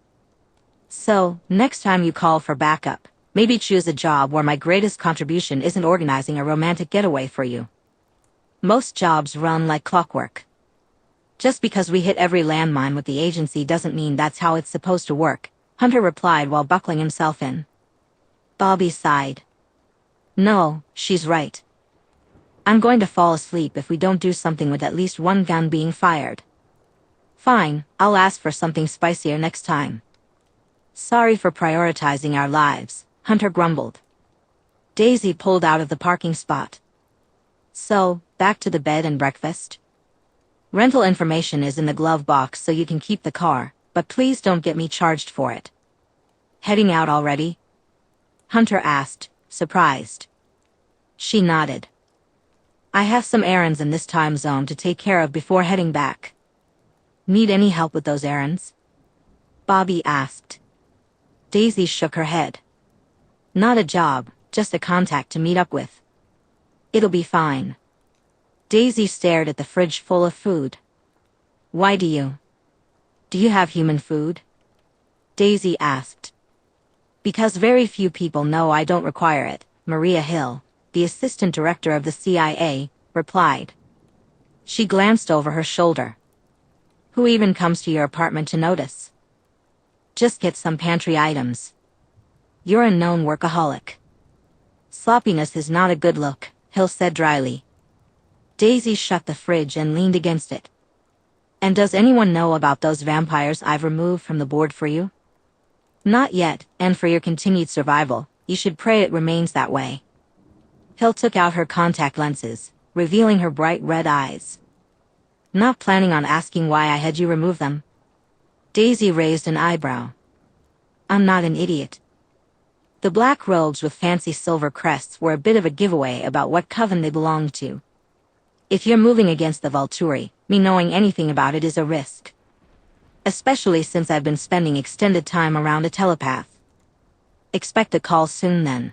"So, next time you call for backup, maybe choose a job where my greatest contribution isn't organizing a romantic getaway for you. Most jobs run like clockwork. Just because we hit every landmine with the agency doesn't mean that's how it's supposed to work," Hunter replied while buckling himself in. Bobby sighed. "No, she's right. I'm going to fall asleep if we don't do something with at least one gun being fired." "Fine, I'll ask for something spicier next time." "Sorry for prioritizing our lives," Hunter grumbled. Daisy pulled out of the parking spot. "So, back to the bed and breakfast? Rental information is in the glove box so you can keep the car, but please don't get me charged for it." "Heading out already?" Hunter asked, surprised. She nodded. "I have some errands in this time zone to take care of before heading back." "Need any help with those errands?" Bobby asked. Daisy shook her head. "Not a job, just a contact to meet up with. It'll be fine." Daisy stared at the fridge full of food. "Why do you have human food?" Daisy asked. "Because very few people know I don't require it," Maria Hill, the assistant director of the CIA, replied. She glanced over her shoulder. "Who even comes to your apartment to notice? Just get some pantry items. You're a known workaholic." "Sloppiness is not a good look," Hill said dryly. Daisy shut the fridge and leaned against it. "And does anyone know about those vampires I've removed from the board for you?" "Not yet, and for your continued survival, you should pray it remains that way." Hill took out her contact lenses, revealing her bright red eyes. "Not planning on asking why I had you remove them?" Daisy raised an eyebrow. "I'm not an idiot." The black robes with fancy silver crests were a bit of a giveaway about what coven they belonged to. If you're moving against the Volturi, me knowing anything about it is a risk. Especially since I've been spending extended time around a telepath. Expect a call soon then.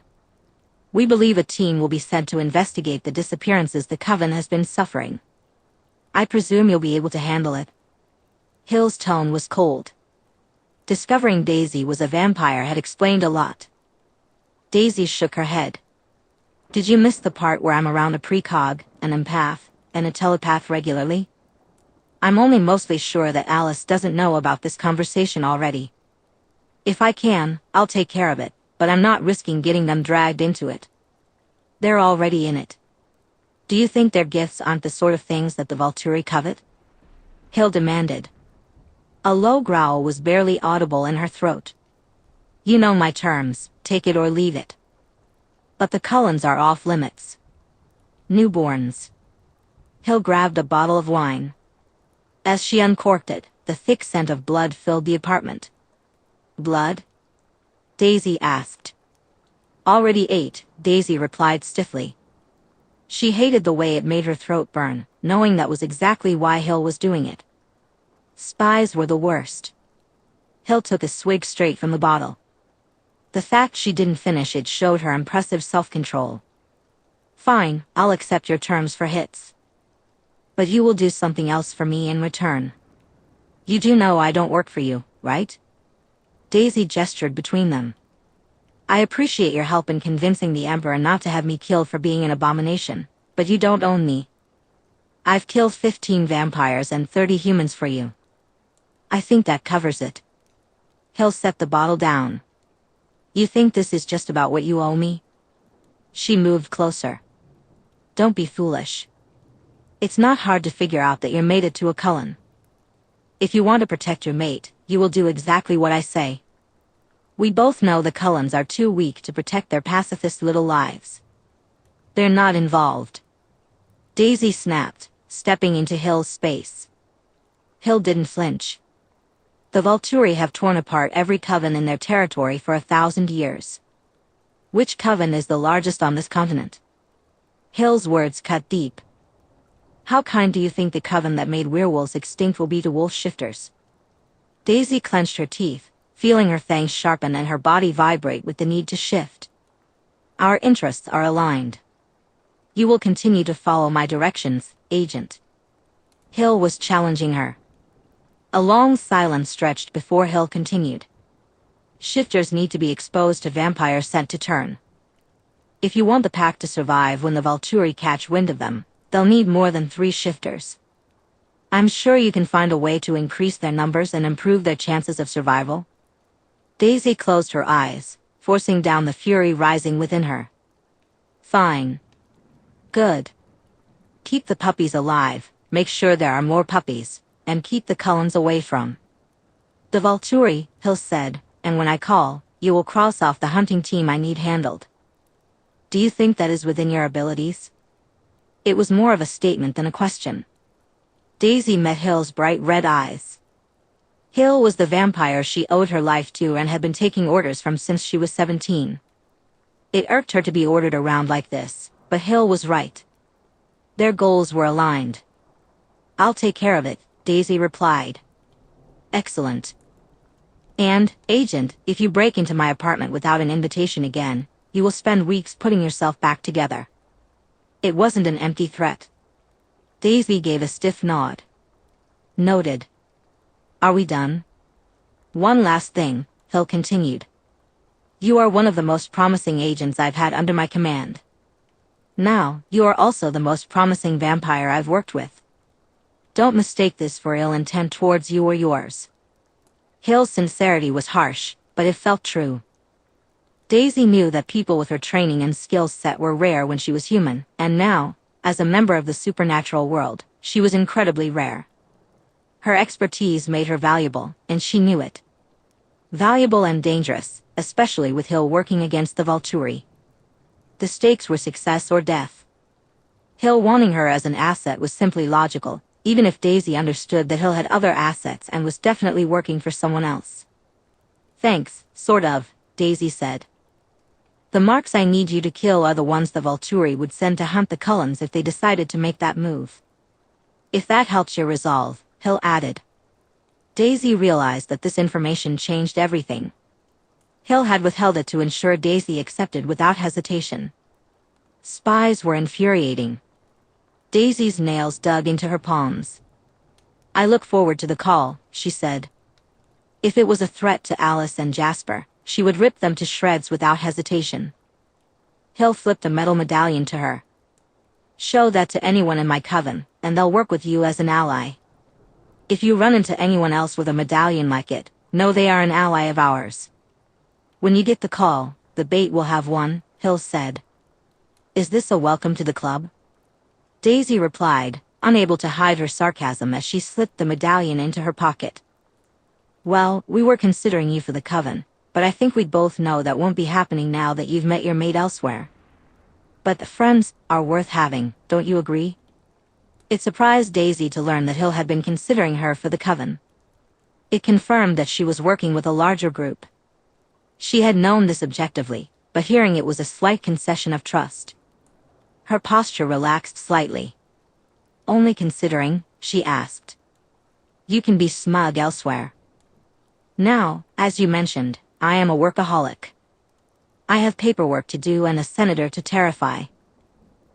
We believe a team will be sent to investigate the disappearances the coven has been suffering. I presume you'll be able to handle it." Hill's tone was cold. Discovering Daisy was a vampire had explained a lot. Daisy shook her head. "Did you miss the part where I'm around a precog, an empath, and a telepath regularly? I'm only mostly sure that Alice doesn't know about this conversation already. If I can, I'll take care of it, but I'm not risking getting them dragged into it. They're already in it. Do you think their gifts aren't the sort of things that the Volturi covet?" Hill demanded. A low growl was barely audible in her throat. "You know my terms, take it or leave it. But the Cullens are off limits. Newborns." Hill grabbed a bottle of wine. As she uncorked it, the thick scent of blood filled the apartment. "Blood?" Daisy asked. "Already ate," Daisy replied stiffly. She hated the way it made her throat burn, knowing that was exactly why Hill was doing it. Spies were the worst. Hill took a swig straight from the bottle. The fact she didn't finish it showed her impressive self-control. "Fine, I'll accept your terms for hits. But you will do something else for me in return. You do know I don't work for you, right?" Daisy gestured between them. "I appreciate your help in convincing the Emperor not to have me killed for being an abomination, but you don't own me. I've killed 15 vampires and 30 humans for you. I think that covers it." Hill set the bottle down. "You think this is just about what you owe me?" She moved closer. "Don't be foolish. It's not hard to figure out that you're mated to a Cullen. If you want to protect your mate, you will do exactly what I say. We both know the Cullens are too weak to protect their pacifist little lives. They're not involved. Daisy snapped, stepping into Hill's space. Hill didn't flinch. The Volturi have torn apart every coven in their territory for 1,000 years. Which coven is the largest on this continent? Hill's words cut deep. How kind do you think the coven that made werewolves extinct will be to wolf shifters? Daisy clenched her teeth, feeling her fangs sharpen and her body vibrate with the need to shift. Our interests are aligned. You will continue to follow my directions, Agent. Hill was challenging her. A long silence stretched before Hill continued. Shifters need to be exposed to vampires sent to turn. If you want the pack to survive when the Volturi catch wind of them, they'll need more than 3 shifters. I'm sure you can find a way to increase their numbers and improve their chances of survival. Daisy closed her eyes, forcing down the fury rising within her. Fine. Good. Keep the puppies alive, make sure there are more puppies, and keep the Cullens away from the Volturi, Hill said, and when I call, you will cross off the hunting team I need handled. Do you think that is within your abilities? It was more of a statement than a question. Daisy met Hill's bright red eyes. Hill was the vampire she owed her life to and had been taking orders from since she was 17. It irked her to be ordered around like this, but Hill was right. Their goals were aligned. I'll take care of it, Daisy replied. Excellent. And, Agent, if you break into my apartment without an invitation again, you will spend weeks putting yourself back together. It wasn't an empty threat. Daisy gave a stiff nod. Noted. Are we done? One last thing, Hill continued. You are one of the most promising agents I've had under my command. Now, you are also the most promising vampire I've worked with. Don't mistake this for ill intent towards you or yours. Hill's sincerity was harsh, but it felt true. Daisy knew that people with her training and skill set were rare when she was human, and now, as a member of the supernatural world, she was incredibly rare. Her expertise made her valuable, and she knew it. Valuable and dangerous, especially with Hill working against the Volturi. The stakes were success or death. Hill wanting her as an asset was simply logical, even if Daisy understood that Hill had other assets and was definitely working for someone else. Thanks, sort of, Daisy said. The marks I need you to kill are the ones the Volturi would send to hunt the Cullens if they decided to make that move. If that helps your resolve, Hill added. Daisy realized that this information changed everything. Hill had withheld it to ensure Daisy accepted without hesitation. Spies were infuriating. Daisy's nails dug into her palms. I look forward to the call, she said. If it was a threat to Alice and Jasper, she would rip them to shreds without hesitation. Hill flipped a metal medallion to her. Show that to anyone in my coven, and they'll work with you as an ally. If you run into anyone else with a medallion like it, know they are an ally of ours. When you get the call, the bait will have won, Hill said. Is this a welcome to the club? Daisy replied, unable to hide her sarcasm as she slipped the medallion into her pocket. Well, we were considering you for the coven, but I think we'd both know that won't be happening now that you've met your mate elsewhere. But the friends are worth having, don't you agree? It surprised Daisy to learn that Hill had been considering her for the coven. It confirmed that she was working with a larger group. She had known this objectively, but hearing it was a slight concession of trust. Her posture relaxed slightly. Only considering, she asked. You can be smug elsewhere. Now, as you mentioned, I am a workaholic. I have paperwork to do and a senator to terrify.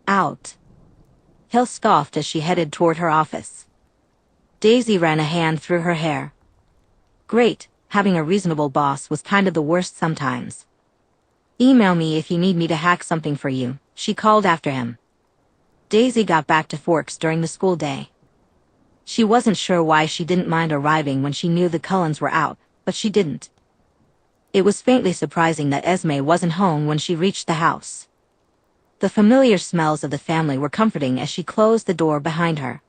Out. Hill scoffed as she headed toward her office. Daisy ran a hand through her hair. Great, having a reasonable boss was kind of the worst sometimes. Email me if you need me to hack something for you, she called after him. Daisy got back to Forks during the school day. She wasn't sure why she didn't mind arriving when she knew the Cullens were out, but she didn't. It was faintly surprising that Esme wasn't home when she reached the house. The familiar smells of the family were comforting as she closed the door behind her.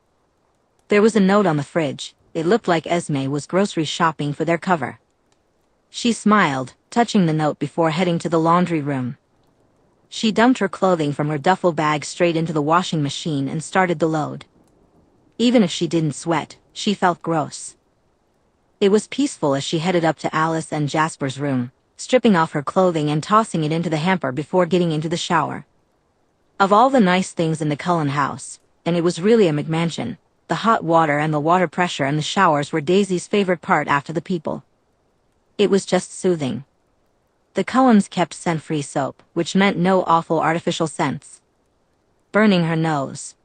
There was a note on the fridge. It looked like Esme was grocery shopping for their cover. She smiled, touching the note before heading to the laundry room. She dumped her clothing from her duffel bag straight into the washing machine and started the load. Even if she didn't sweat, she felt gross. It was peaceful as she headed up to Alice and Jasper's room, stripping off her clothing and tossing it into the hamper before getting into the shower. Of all the nice things in the Cullen house, and it was really a McMansion, the hot water and the water pressure in the showers were Daisy's favorite part after the people. It was just soothing. The Cullens kept scent-free soap, which meant no awful artificial scents. Burning her nose.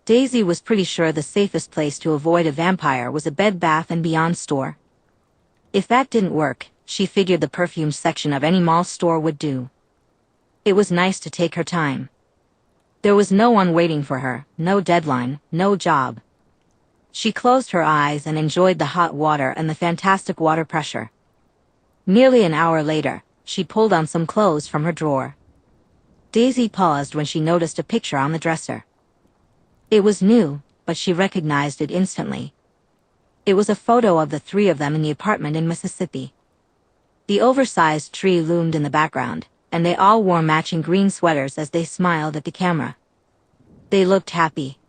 Daisy was pretty sure the safest place to avoid a vampire was a Bed Bath & Beyond store. If that didn't work, she figured the perfume section of any mall store would do. It was nice to take her time. There was no one waiting for her, no deadline, no job. She closed her eyes and enjoyed the hot water and the fantastic water pressure. Nearly an hour later, she pulled on some clothes from her drawer. Daisy paused when she noticed a picture on the dresser. It was new, but she recognized it instantly. It was a photo of the three of them in the apartment in Mississippi. The oversized tree loomed in the background, and they all wore matching green sweaters as they smiled at the camera. They looked happy.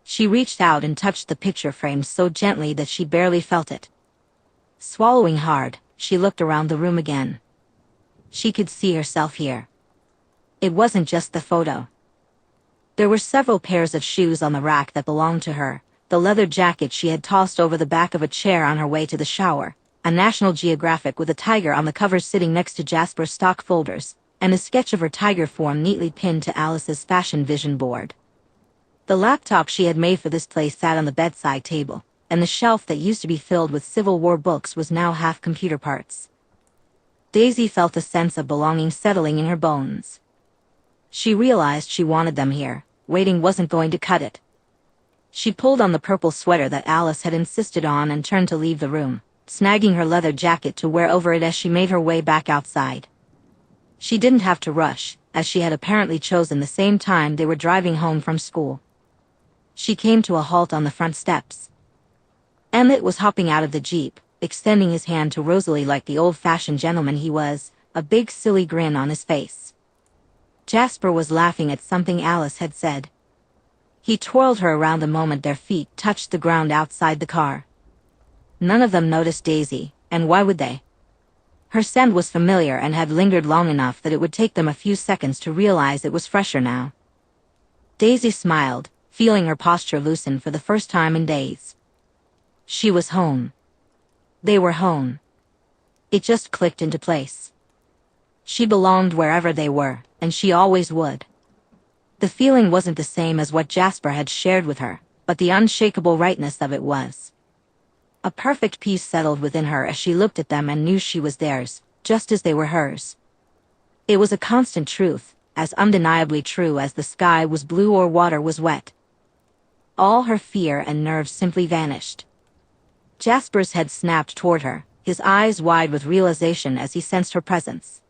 She reached out and touched the picture frame so gently that she barely felt it. Swallowing hard, she looked around the room again. She could see herself here. It wasn't just the photo. There were several pairs of shoes on the rack that belonged to her, the leather jacket she had tossed over the back of a chair on her way to the shower, a National Geographic with a tiger on the cover sitting next to Jasper's stock folders, and a sketch of her tiger form neatly pinned to Alice's fashion vision board. The laptop she had made for this place sat on the bedside table, and the shelf that used to be filled with Civil War books was now half computer parts. Daisy felt a sense of belonging settling in her bones. She realized she wanted them here. Waiting wasn't going to cut it. She pulled on the purple sweater that Alice had insisted on and turned to leave the room, snagging her leather jacket to wear over it as she made her way back outside. She didn't have to rush, as she had apparently chosen the same time they were driving home from school. She came to a halt on the front steps. Emmett was hopping out of the Jeep, extending his hand to Rosalie like the old-fashioned gentleman he was, a big silly grin on his face. Jasper was laughing at something Alice had said. He twirled her around the moment their feet touched the ground outside the car. None of them noticed Daisy, and why would they? Her scent was familiar and had lingered long enough that it would take them a few seconds to realize it was fresher now. Daisy smiled, feeling her posture loosen for the first time in days. She was home. They were home. It just clicked into place. She belonged wherever they were, and she always would. The feeling wasn't the same as what Jasper had shared with her, but the unshakable rightness of it was. A perfect peace settled within her as she looked at them and knew she was theirs, just as they were hers. It was a constant truth, as undeniably true as the sky was blue or water was wet. All her fear and nerves simply vanished. Jasper's head snapped toward her, his eyes wide with realization as he sensed her presence.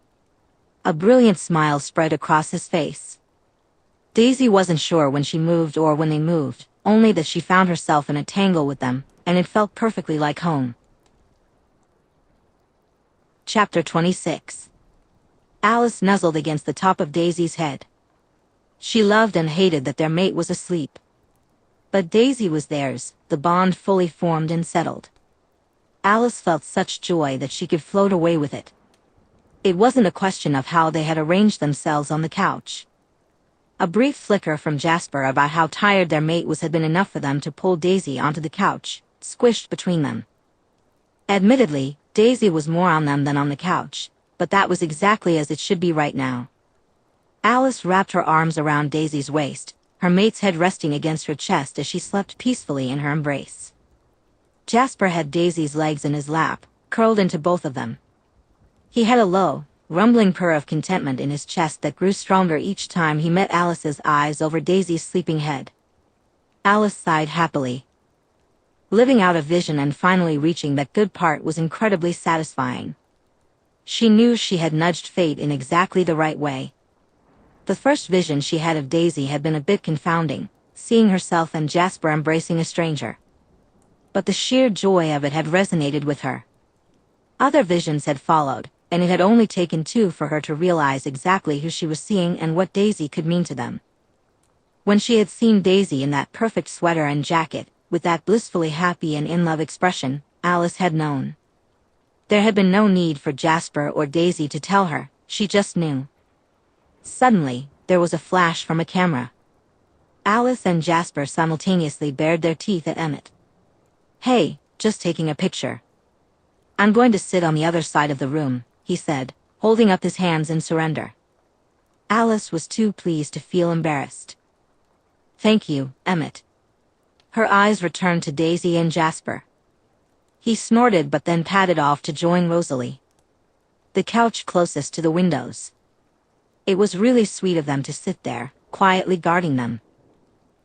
A brilliant smile spread across his face. Daisy wasn't sure when she moved or when they moved, only that she found herself in a tangle with them, and it felt perfectly like home. Chapter 26. Alice nuzzled against the top of Daisy's head. She loved and hated that their mate was asleep. But Daisy was theirs, the bond fully formed and settled. Alice felt such joy that she could float away with it. It wasn't a question of how they had arranged themselves on the couch. A brief flicker from Jasper about how tired their mate was had been enough for them to pull Daisy onto the couch, squished between them. Admittedly, Daisy was more on them than on the couch, but that was exactly as it should be right now. Alice wrapped her arms around Daisy's waist, her mate's head resting against her chest as she slept peacefully in her embrace. Jasper had Daisy's legs in his lap, curled into both of them. He had a low, rumbling purr of contentment in his chest that grew stronger each time he met Alice's eyes over Daisy's sleeping head. Alice sighed happily. Living out of vision and finally reaching that good part was incredibly satisfying. She knew she had nudged fate in exactly the right way. The first vision she had of Daisy had been a bit confounding, seeing herself and Jasper embracing a stranger. But the sheer joy of it had resonated with her. Other visions had followed, and it had only taken 2 for her to realize exactly who she was seeing and what Daisy could mean to them. When she had seen Daisy in that perfect sweater and jacket, with that blissfully happy and in love expression, Alice had known. There had been no need for Jasper or Daisy to tell her, she just knew. Suddenly, there was a flash from a camera. Alice and Jasper simultaneously bared their teeth at Emmett. "Hey, just taking a picture. I'm going to sit on the other side of the room," he said, holding up his hands in surrender. Alice was too pleased to feel embarrassed. "Thank you, Emmett." Her eyes returned to Daisy and Jasper. He snorted but then padded off to join Rosalie. The couch closest to the windows. It was really sweet of them to sit there, quietly guarding them.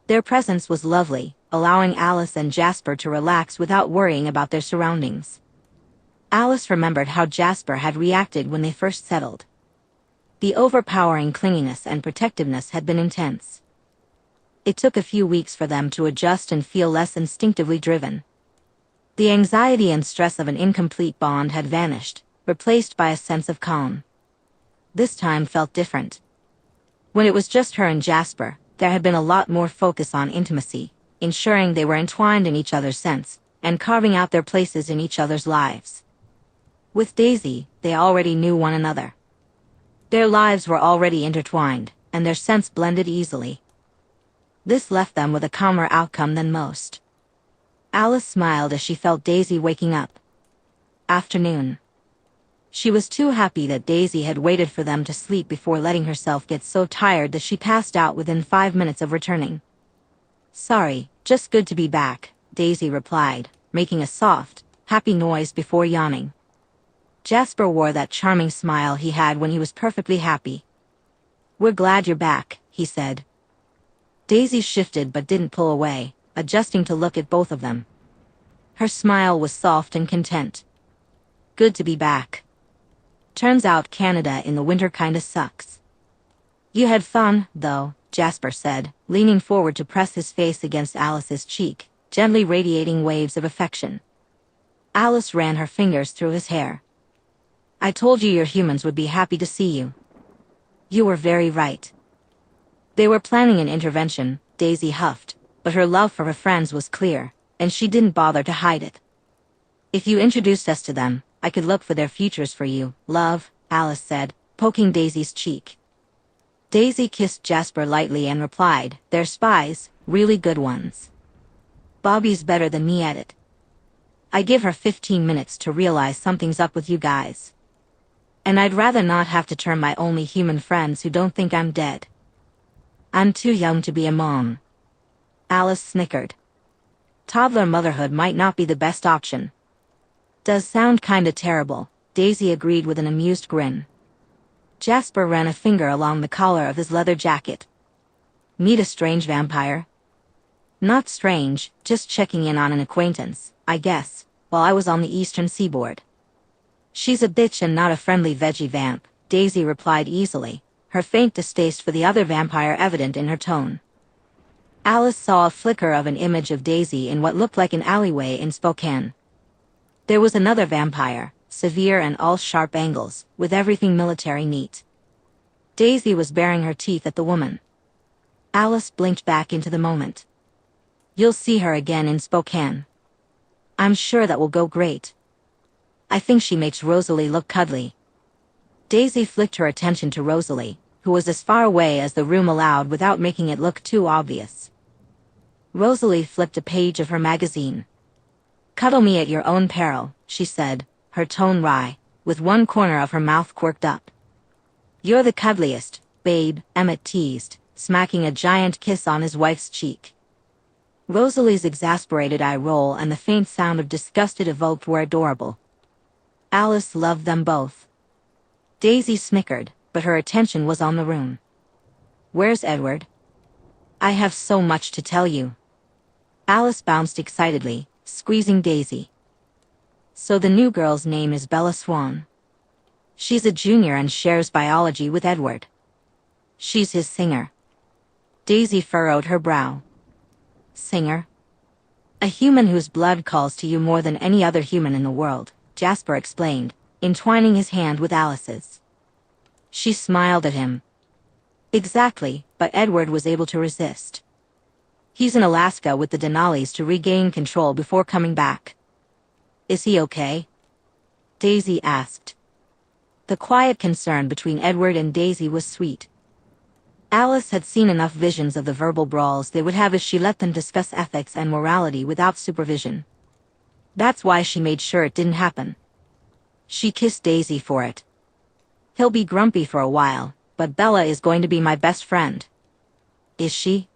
Their presence was lovely, allowing Alice and Jasper to relax without worrying about their surroundings. Alice remembered how Jasper had reacted when they first settled. The overpowering clinginess and protectiveness had been intense. It took a few weeks for them to adjust and feel less instinctively driven. The anxiety and stress of an incomplete bond had vanished, replaced by a sense of calm. This time felt different. When it was just her and Jasper, there had been a lot more focus on intimacy, ensuring they were entwined in each other's sense, and carving out their places in each other's lives. With Daisy, they already knew one another. Their lives were already intertwined, and their scents blended easily. This left them with a calmer outcome than most. Alice smiled as she felt Daisy waking up. Afternoon. She was too happy that Daisy had waited for them to sleep before letting herself get so tired that she passed out within 5 minutes of returning. "Sorry, just good to be back," Daisy replied, making a soft, happy noise before yawning. Jasper wore that charming smile he had when he was perfectly happy. "We're glad you're back," he said. Daisy shifted but didn't pull away, adjusting to look at both of them. Her smile was soft and content. "Good to be back. Turns out Canada in the winter kinda sucks." "You had fun, though," Jasper said, leaning forward to press his face against Alice's cheek, gently radiating waves of affection. Alice ran her fingers through his hair. "I told you your humans would be happy to see you." "You were very right." They were planning an intervention, Daisy huffed, but her love for her friends was clear, and she didn't bother to hide it. "If you introduced us to them, I could look for their futures for you, love," Alice said, poking Daisy's cheek. Daisy kissed Jasper lightly and replied, "They're spies, really good ones. Bobby's better than me at it. I give her 15 minutes to realize something's up with you guys. And I'd rather not have to turn my only human friends who don't think I'm dead. I'm too young to be a mom." Alice snickered. Toddler motherhood might not be the best option. "Does sound kinda terrible," Daisy agreed with an amused grin. Jasper ran a finger along the collar of his leather jacket. "Meet a strange vampire?" "Not strange, just checking in on an acquaintance, I guess, while I was on the eastern seaboard." "She's a bitch and not a friendly veggie vamp," Daisy replied easily, her faint distaste for the other vampire evident in her tone. Alice saw a flicker of an image of Daisy in what looked like an alleyway in Spokane. There was another vampire, severe and all sharp angles, with everything military neat. Daisy was baring her teeth at the woman. Alice blinked back into the moment. "You'll see her again in Spokane. I'm sure that will go great. I think she makes Rosalie look cuddly." Daisy flicked her attention to Rosalie, who was as far away as the room allowed without making it look too obvious. Rosalie flipped a page of her magazine. "Cuddle me at your own peril," she said, her tone wry, with one corner of her mouth quirked up. "You're the cuddliest, babe," Emmett teased, smacking a giant kiss on his wife's cheek. Rosalie's exasperated eye roll and the faint sound of disgust it evoked were adorable. Alice loved them both. Daisy snickered, but her attention was on the room. "Where's Edward?" "I have so much to tell you." Alice bounced excitedly, squeezing Daisy. "So the new girl's name is Bella Swan. She's a junior and shares biology with Edward. She's his singer." Daisy furrowed her brow. "Singer?" "A human whose blood calls to you more than any other human in the world," Jasper explained, entwining his hand with Alice's. She smiled at him. Exactly, but Edward was able to resist. He's in Alaska with the Denalis to regain control before coming back. Is he okay? Daisy asked. The quiet concern between Edward and Daisy was sweet. Alice had seen enough visions of the verbal brawls they would have if she let them discuss ethics and morality without supervision. That's why she made sure it didn't happen. She kissed Daisy for it. He'll be grumpy for a while, but Bella is going to be my best friend. Is she?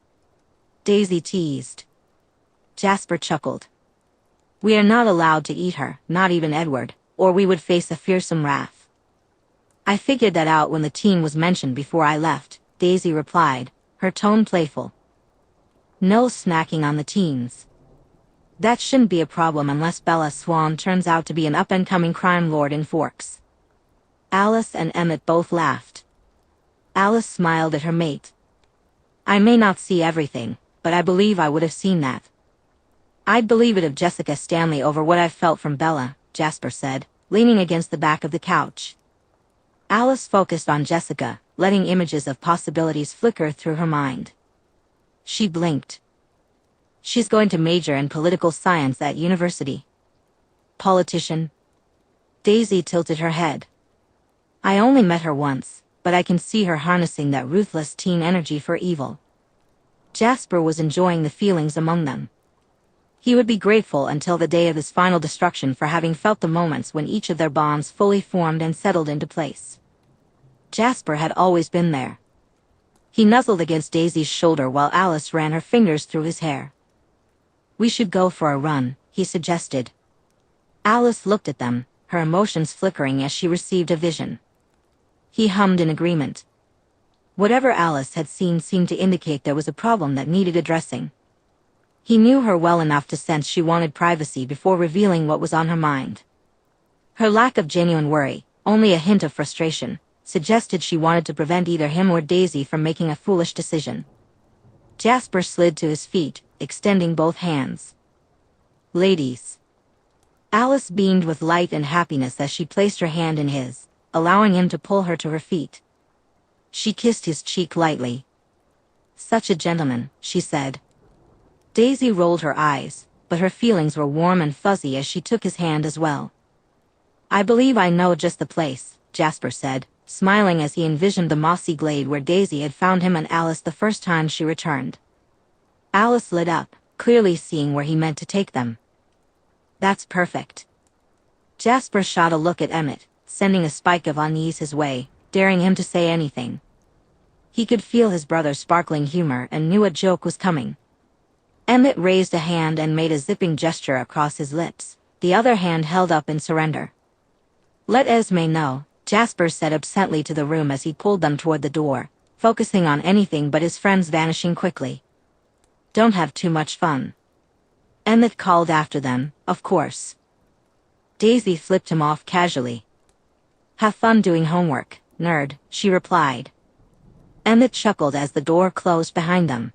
Daisy teased. Jasper chuckled. We are not allowed to eat her, not even Edward, or we would face a fearsome wrath. I figured that out when the teen was mentioned before I left, Daisy replied, her tone playful. No snacking on the teens. That shouldn't be a problem unless Bella Swan turns out to be an up-and-coming crime lord in Forks. Alice and Emmett both laughed. Alice smiled at her mate. I may not see everything, but I believe I would have seen that. I'd believe it of Jessica Stanley over what I've felt from Bella, Jasper said, leaning against the back of the couch. Alice focused on Jessica, letting images of possibilities flicker through her mind. She blinked. She's going to major in political science at university. Politician? Daisy tilted her head. I only met her once, but I can see her harnessing that ruthless teen energy for evil. Jasper was enjoying the feelings among them. He would be grateful until the day of his final destruction for having felt the moments when each of their bonds fully formed and settled into place. Jasper had always been there. He nuzzled against Daisy's shoulder while Alice ran her fingers through his hair. We should go for a run, he suggested. Alice looked at them, her emotions flickering as she received a vision. He hummed in agreement. Whatever Alice had seen seemed to indicate there was a problem that needed addressing. He knew her well enough to sense she wanted privacy before revealing what was on her mind. Her lack of genuine worry, only a hint of frustration, suggested she wanted to prevent either him or Daisy from making a foolish decision. Jasper slid to his feet, extending both hands. Ladies. Alice beamed with light and happiness as she placed her hand in his, allowing him to pull her to her feet. She kissed his cheek lightly. Such a gentleman, she said. Daisy rolled her eyes, but her feelings were warm and fuzzy as she took his hand as well. I believe I know just the place, Jasper said, smiling as he envisioned the mossy glade where Daisy had found him and Alice the first time she returned. Alice lit up, clearly seeing where he meant to take them. That's perfect. Jasper shot a look at Emmett, sending a spike of unease his way, daring him to say anything. He could feel his brother's sparkling humor and knew a joke was coming. Emmett raised a hand and made a zipping gesture across his lips, the other hand held up in surrender. Let Esme know, Jasper said absently to the room as he pulled them toward the door, focusing on anything but his friends vanishing quickly. Don't have too much fun. Emmett called after them, of course. Daisy flipped him off casually. Have fun doing homework, nerd, she replied. Emmett chuckled as the door closed behind them.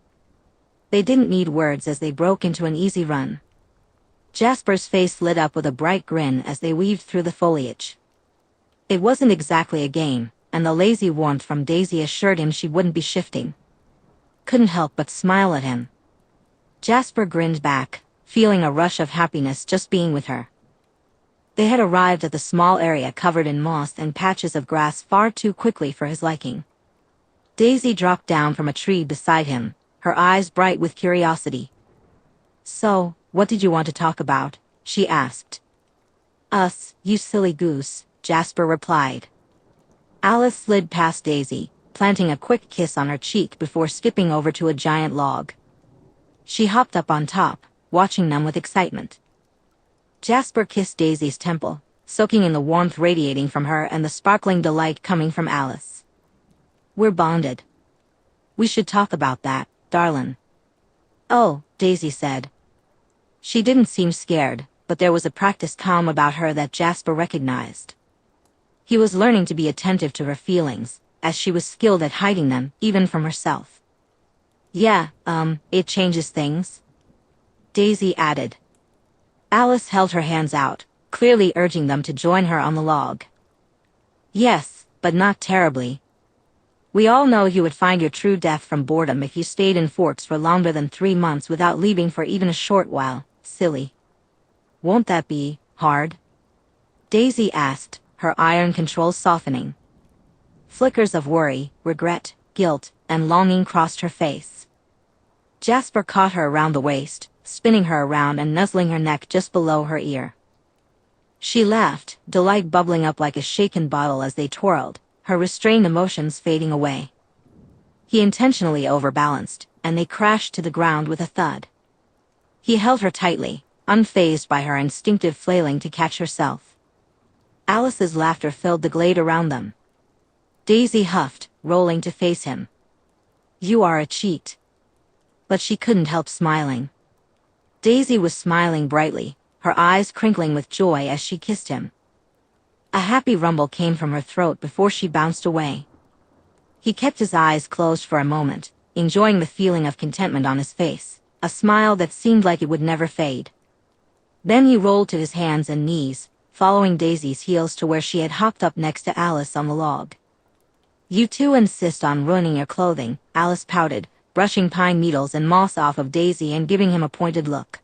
They didn't need words as they broke into an easy run. Jasper's face lit up with a bright grin as they weaved through the foliage. It wasn't exactly a game, and the lazy warmth from Daisy assured him she wouldn't be shifting. Couldn't help but smile at him. Jasper grinned back, feeling a rush of happiness just being with her. They had arrived at the small area covered in moss and patches of grass far too quickly for his liking. Daisy dropped down from a tree beside him, her eyes bright with curiosity. So, what did you want to talk about? She asked. Us, you silly goose, Jasper replied. Alice slid past Daisy, planting a quick kiss on her cheek before skipping over to a giant log. She hopped up on top, watching them with excitement. Jasper kissed Daisy's temple, soaking in the warmth radiating from her and the sparkling delight coming from Alice. We're bonded. We should talk about that, darlin'. Oh, Daisy said. She didn't seem scared, but there was a practiced calm about her that Jasper recognized. He was learning to be attentive to her feelings, as she was skilled at hiding them, even from herself. Yeah, it changes things. Daisy added. Alice held her hands out, clearly urging them to join her on the log. Yes, but not terribly. We all know you would find your true death from boredom if you stayed in Forks for longer than 3 months without leaving for even a short while, silly. Won't that be hard? Daisy asked, her iron control softening. Flickers of worry, regret, guilt, and longing crossed her face. Jasper caught her around the waist, spinning her around and nuzzling her neck just below her ear. She laughed, delight bubbling up like a shaken bottle as they twirled, her restrained emotions fading away. He intentionally overbalanced, and they crashed to the ground with a thud. He held her tightly, unfazed by her instinctive flailing to catch herself. Alice's laughter filled the glade around them. Daisy huffed, rolling to face him. You are a cheat. But she couldn't help smiling. Daisy was smiling brightly, her eyes crinkling with joy as she kissed him. A happy rumble came from her throat before she bounced away. He kept his eyes closed for a moment, enjoying the feeling of contentment on his face, a smile that seemed like it would never fade. Then he rolled to his hands and knees, following Daisy's heels to where she had hopped up next to Alice on the log. You two insist on ruining your clothing, Alice pouted, brushing pine needles and moss off of Daisy and giving him a pointed look.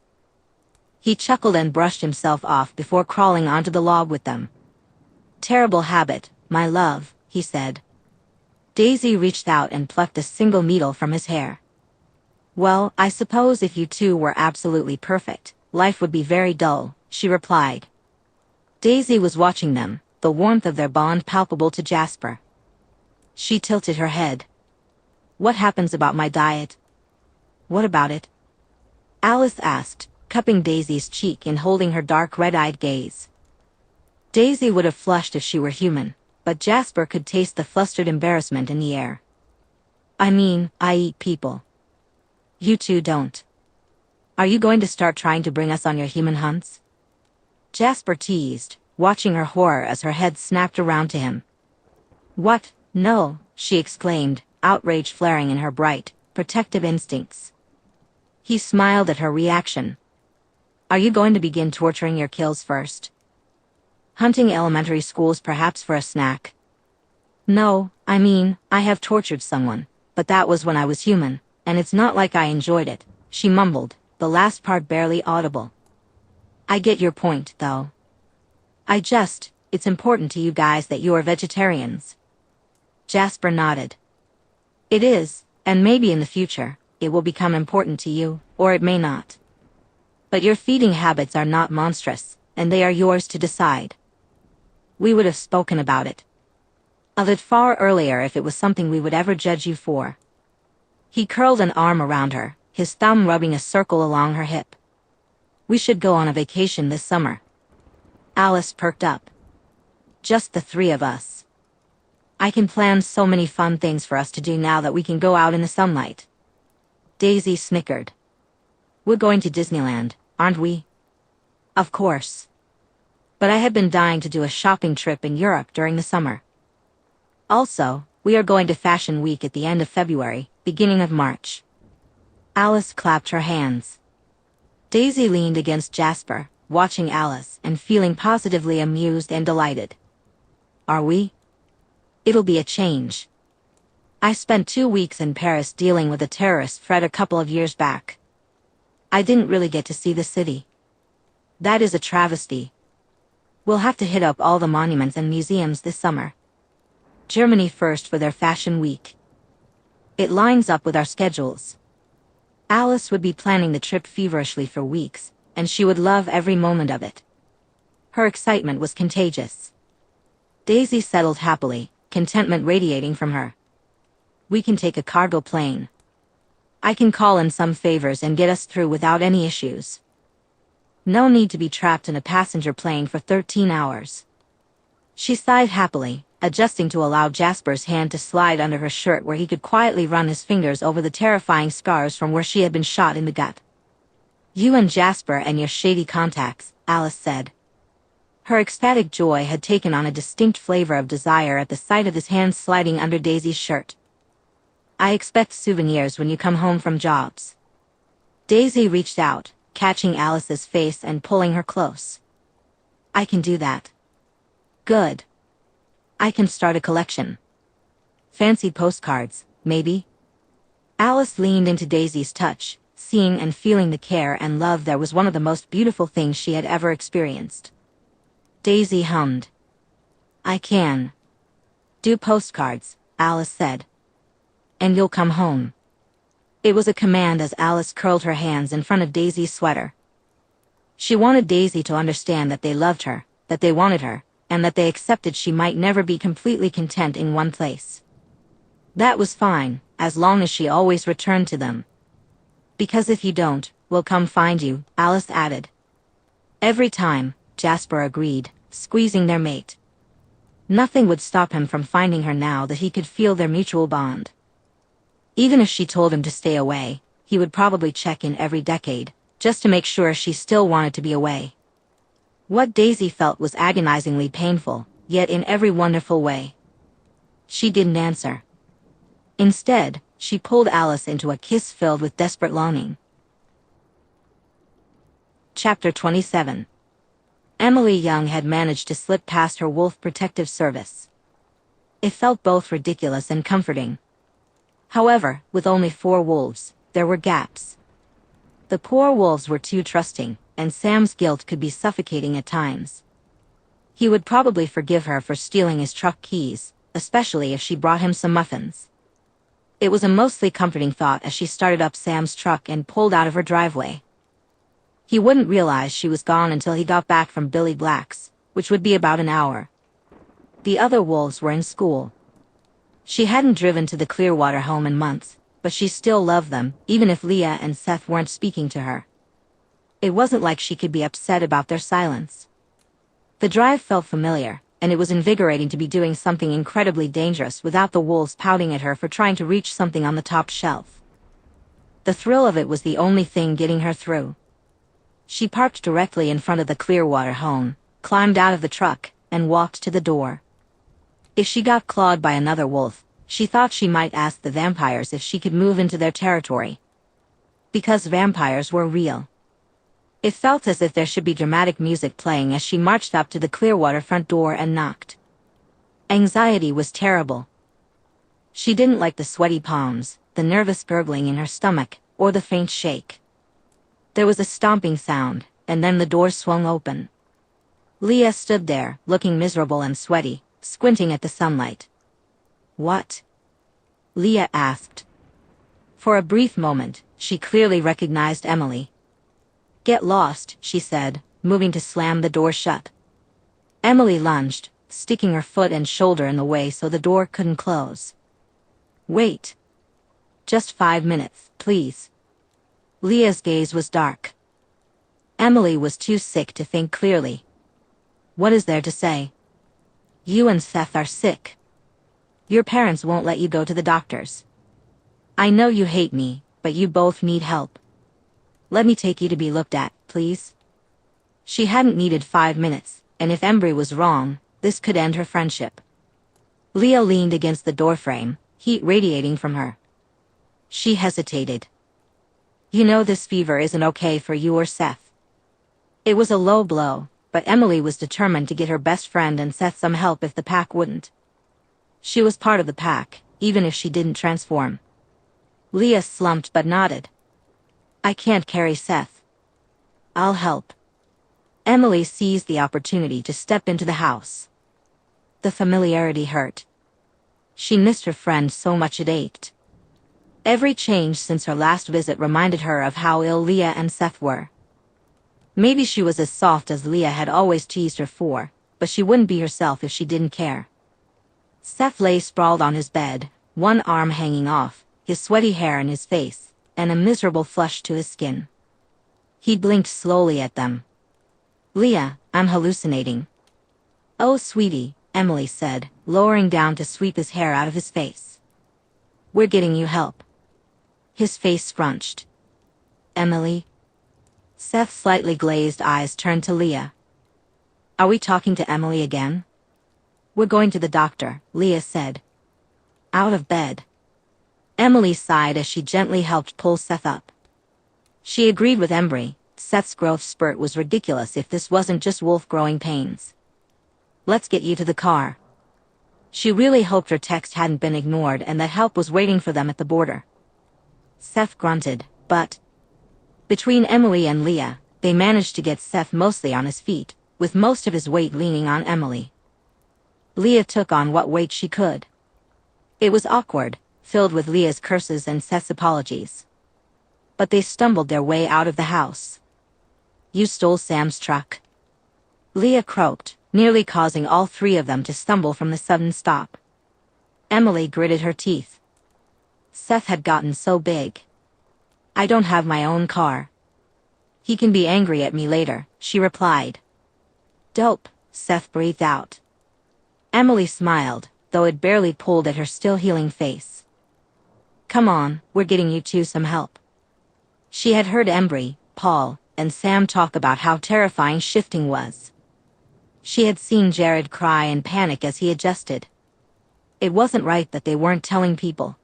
He chuckled and brushed himself off before crawling onto the log with them. Terrible habit, my love, he said. Daisy reached out and plucked a single needle from his hair. Well, I suppose if you two were absolutely perfect, life would be very dull, she replied. Daisy was watching them, the warmth of their bond palpable to Jasper. She tilted her head. What happens about my diet? What about it? Alice asked, cupping Daisy's cheek and holding her dark red-eyed gaze. Daisy would have flushed if she were human, but Jasper could taste the flustered embarrassment in the air. I mean, I eat people. You two don't. Are you going to start trying to bring us on your human hunts? Jasper teased, watching her horror as her head snapped around to him. What? No, she exclaimed, outrage flaring in her bright, protective instincts. He smiled at her reaction. Are you going to begin torturing your kills first? Hunting elementary schools perhaps for a snack? No, I mean, I have tortured someone, but that was when I was human, and it's not like I enjoyed it, she mumbled, the last part barely audible. I get your point, though. It's important to you guys that you are vegetarians. Jasper nodded. It is, and maybe in the future, it will become important to you, or it may not. But your feeding habits are not monstrous, and they are yours to decide. We would have spoken about it. Of it far earlier if it was something we would ever judge you for. He curled an arm around her, his thumb rubbing a circle along her hip. We should go on a vacation this summer. Alice perked up. Just the 3 of us. I can plan so many fun things for us to do now that we can go out in the sunlight. Daisy snickered. We're going to Disneyland, aren't we? Of course. But I had been dying to do a shopping trip in Europe during the summer. Also, we are going to Fashion Week at the end of February, beginning of March. Alice clapped her hands. Daisy leaned against Jasper, watching Alice and feeling positively amused and delighted. Are we? It'll be a change. I spent 2 weeks in Paris dealing with a terrorist threat a couple of years back. I didn't really get to see the city. That is a travesty. We'll have to hit up all the monuments and museums this summer. Germany first for their Fashion Week. It lines up with our schedules. Alice would be planning the trip feverishly for weeks, and she would love every moment of it. Her excitement was contagious. Daisy settled happily, contentment radiating from her. We can take a cargo plane. I can call in some favors and get us through without any issues. No need to be trapped in a passenger plane for 13 hours. She sighed happily, adjusting to allow Jasper's hand to slide under her shirt where he could quietly run his fingers over the terrifying scars from where she had been shot in the gut. You and Jasper and your shady contacts, Alice said. Her ecstatic joy had taken on a distinct flavor of desire at the sight of his hands sliding under Daisy's shirt. I expect souvenirs when you come home from jobs. Daisy reached out, catching Alice's face and pulling her close. I can do that. Good. I can start a collection. Fancy postcards, maybe? Alice leaned into Daisy's touch, seeing and feeling the care and love that was one of the most beautiful things she had ever experienced. Daisy hummed. I can do postcards, Alice said. And you'll come home. It was a command as Alice curled her hands in front of Daisy's sweater. She wanted Daisy to understand that they loved her, that they wanted her, and that they accepted she might never be completely content in one place. That was fine, as long as she always returned to them. Because if you don't, we'll come find you, Alice added. Every time, Jasper agreed, squeezing their mate. Nothing would stop him from finding her now that he could feel their mutual bond. Even if she told him to stay away, he would probably check in every decade, just to make sure she still wanted to be away. What Daisy felt was agonizingly painful, yet in every wonderful way. She didn't answer. Instead, she pulled Alice into a kiss filled with desperate longing. Chapter 27. Emily Young had managed to slip past her wolf protective service. It felt both ridiculous and comforting. However, with only 4 wolves, there were gaps. The poor wolves were too trusting, and Sam's guilt could be suffocating at times. He would probably forgive her for stealing his truck keys, especially if she brought him some muffins. It was a mostly comforting thought as she started up Sam's truck and pulled out of her driveway. He wouldn't realize she was gone until he got back from Billy Black's, which would be about an hour. The other wolves were in school. She hadn't driven to the Clearwater home in months, but she still loved them, even if Leah and Seth weren't speaking to her. It wasn't like she could be upset about their silence. The drive felt familiar, and it was invigorating to be doing something incredibly dangerous without the wolves pouting at her for trying to reach something on the top shelf. The thrill of it was the only thing getting her through. She parked directly in front of the Clearwater home, climbed out of the truck, and walked to the door. If she got clawed by another wolf, she thought she might ask the vampires if she could move into their territory. Because vampires were real. It felt as if there should be dramatic music playing as she marched up to the Clearwater front door and knocked. Anxiety was terrible. She didn't like the sweaty palms, the nervous gurgling in her stomach, or the faint shake. There was a stomping sound, and then the door swung open. Leah stood there, looking miserable and sweaty, squinting at the sunlight. What? Leah asked. For a brief moment, she clearly recognized Emily. Get lost, she said, moving to slam the door shut. Emily lunged, sticking her foot and shoulder in the way so the door couldn't close. Wait. Just 5 minutes, please. Leah's gaze was dark. Emily was too sick to think clearly. What is there to say? You and Seth are sick. Your parents won't let you go to the doctors. I know you hate me, but you both need help. Let me take you to be looked at, please. She hadn't needed 5 minutes, and if Embry was wrong, this could end her friendship. Leah leaned against the doorframe, heat radiating from her. She hesitated. You know this fever isn't okay for you or Seth. It was a low blow, but Emily was determined to get her best friend and Seth some help if the pack wouldn't. She was part of the pack, even if she didn't transform. Leah slumped but nodded. I can't carry Seth. I'll help. Emily seized the opportunity to step into the house. The familiarity hurt. She missed her friend so much it ached. Every change since her last visit reminded her of how ill Leah and Seth were. Maybe she was as soft as Leah had always teased her for, but she wouldn't be herself if she didn't care. Seth lay sprawled on his bed, one arm hanging off, his sweaty hair in his face, and a miserable flush to his skin. He blinked slowly at them. Leah, I'm hallucinating. Oh, sweetie, Emily said, lowering down to sweep his hair out of his face. We're getting you help. His face scrunched. Emily? Seth's slightly glazed eyes turned to Leah. Are we talking to Emily again? We're going to the doctor, Leah said. Out of bed. Emily sighed as she gently helped pull Seth up. She agreed with Embry, Seth's growth spurt was ridiculous if this wasn't just wolf-growing pains. Let's get you to the car. She really hoped her text hadn't been ignored and that help was waiting for them at the border. Seth grunted, but between Emily and Leah, they managed to get Seth mostly on his feet, with most of his weight leaning on Emily. Leah took on what weight she could. It was awkward, filled with Leah's curses and Seth's apologies. But they stumbled their way out of the house. "You stole Sam's truck," Leah croaked, nearly causing all three of them to stumble from the sudden stop. Emily gritted her teeth. Seth had gotten so big. "I don't have my own car." "He can be angry at me later," she replied. "Dope," Seth breathed out. Emily smiled, though it barely pulled at her still healing face. "Come on, we're getting you two some help." She had heard Embry, Paul, and Sam talk about how terrifying shifting was. She had seen Jared cry and panic as he adjusted. It wasn't right that they weren't telling people.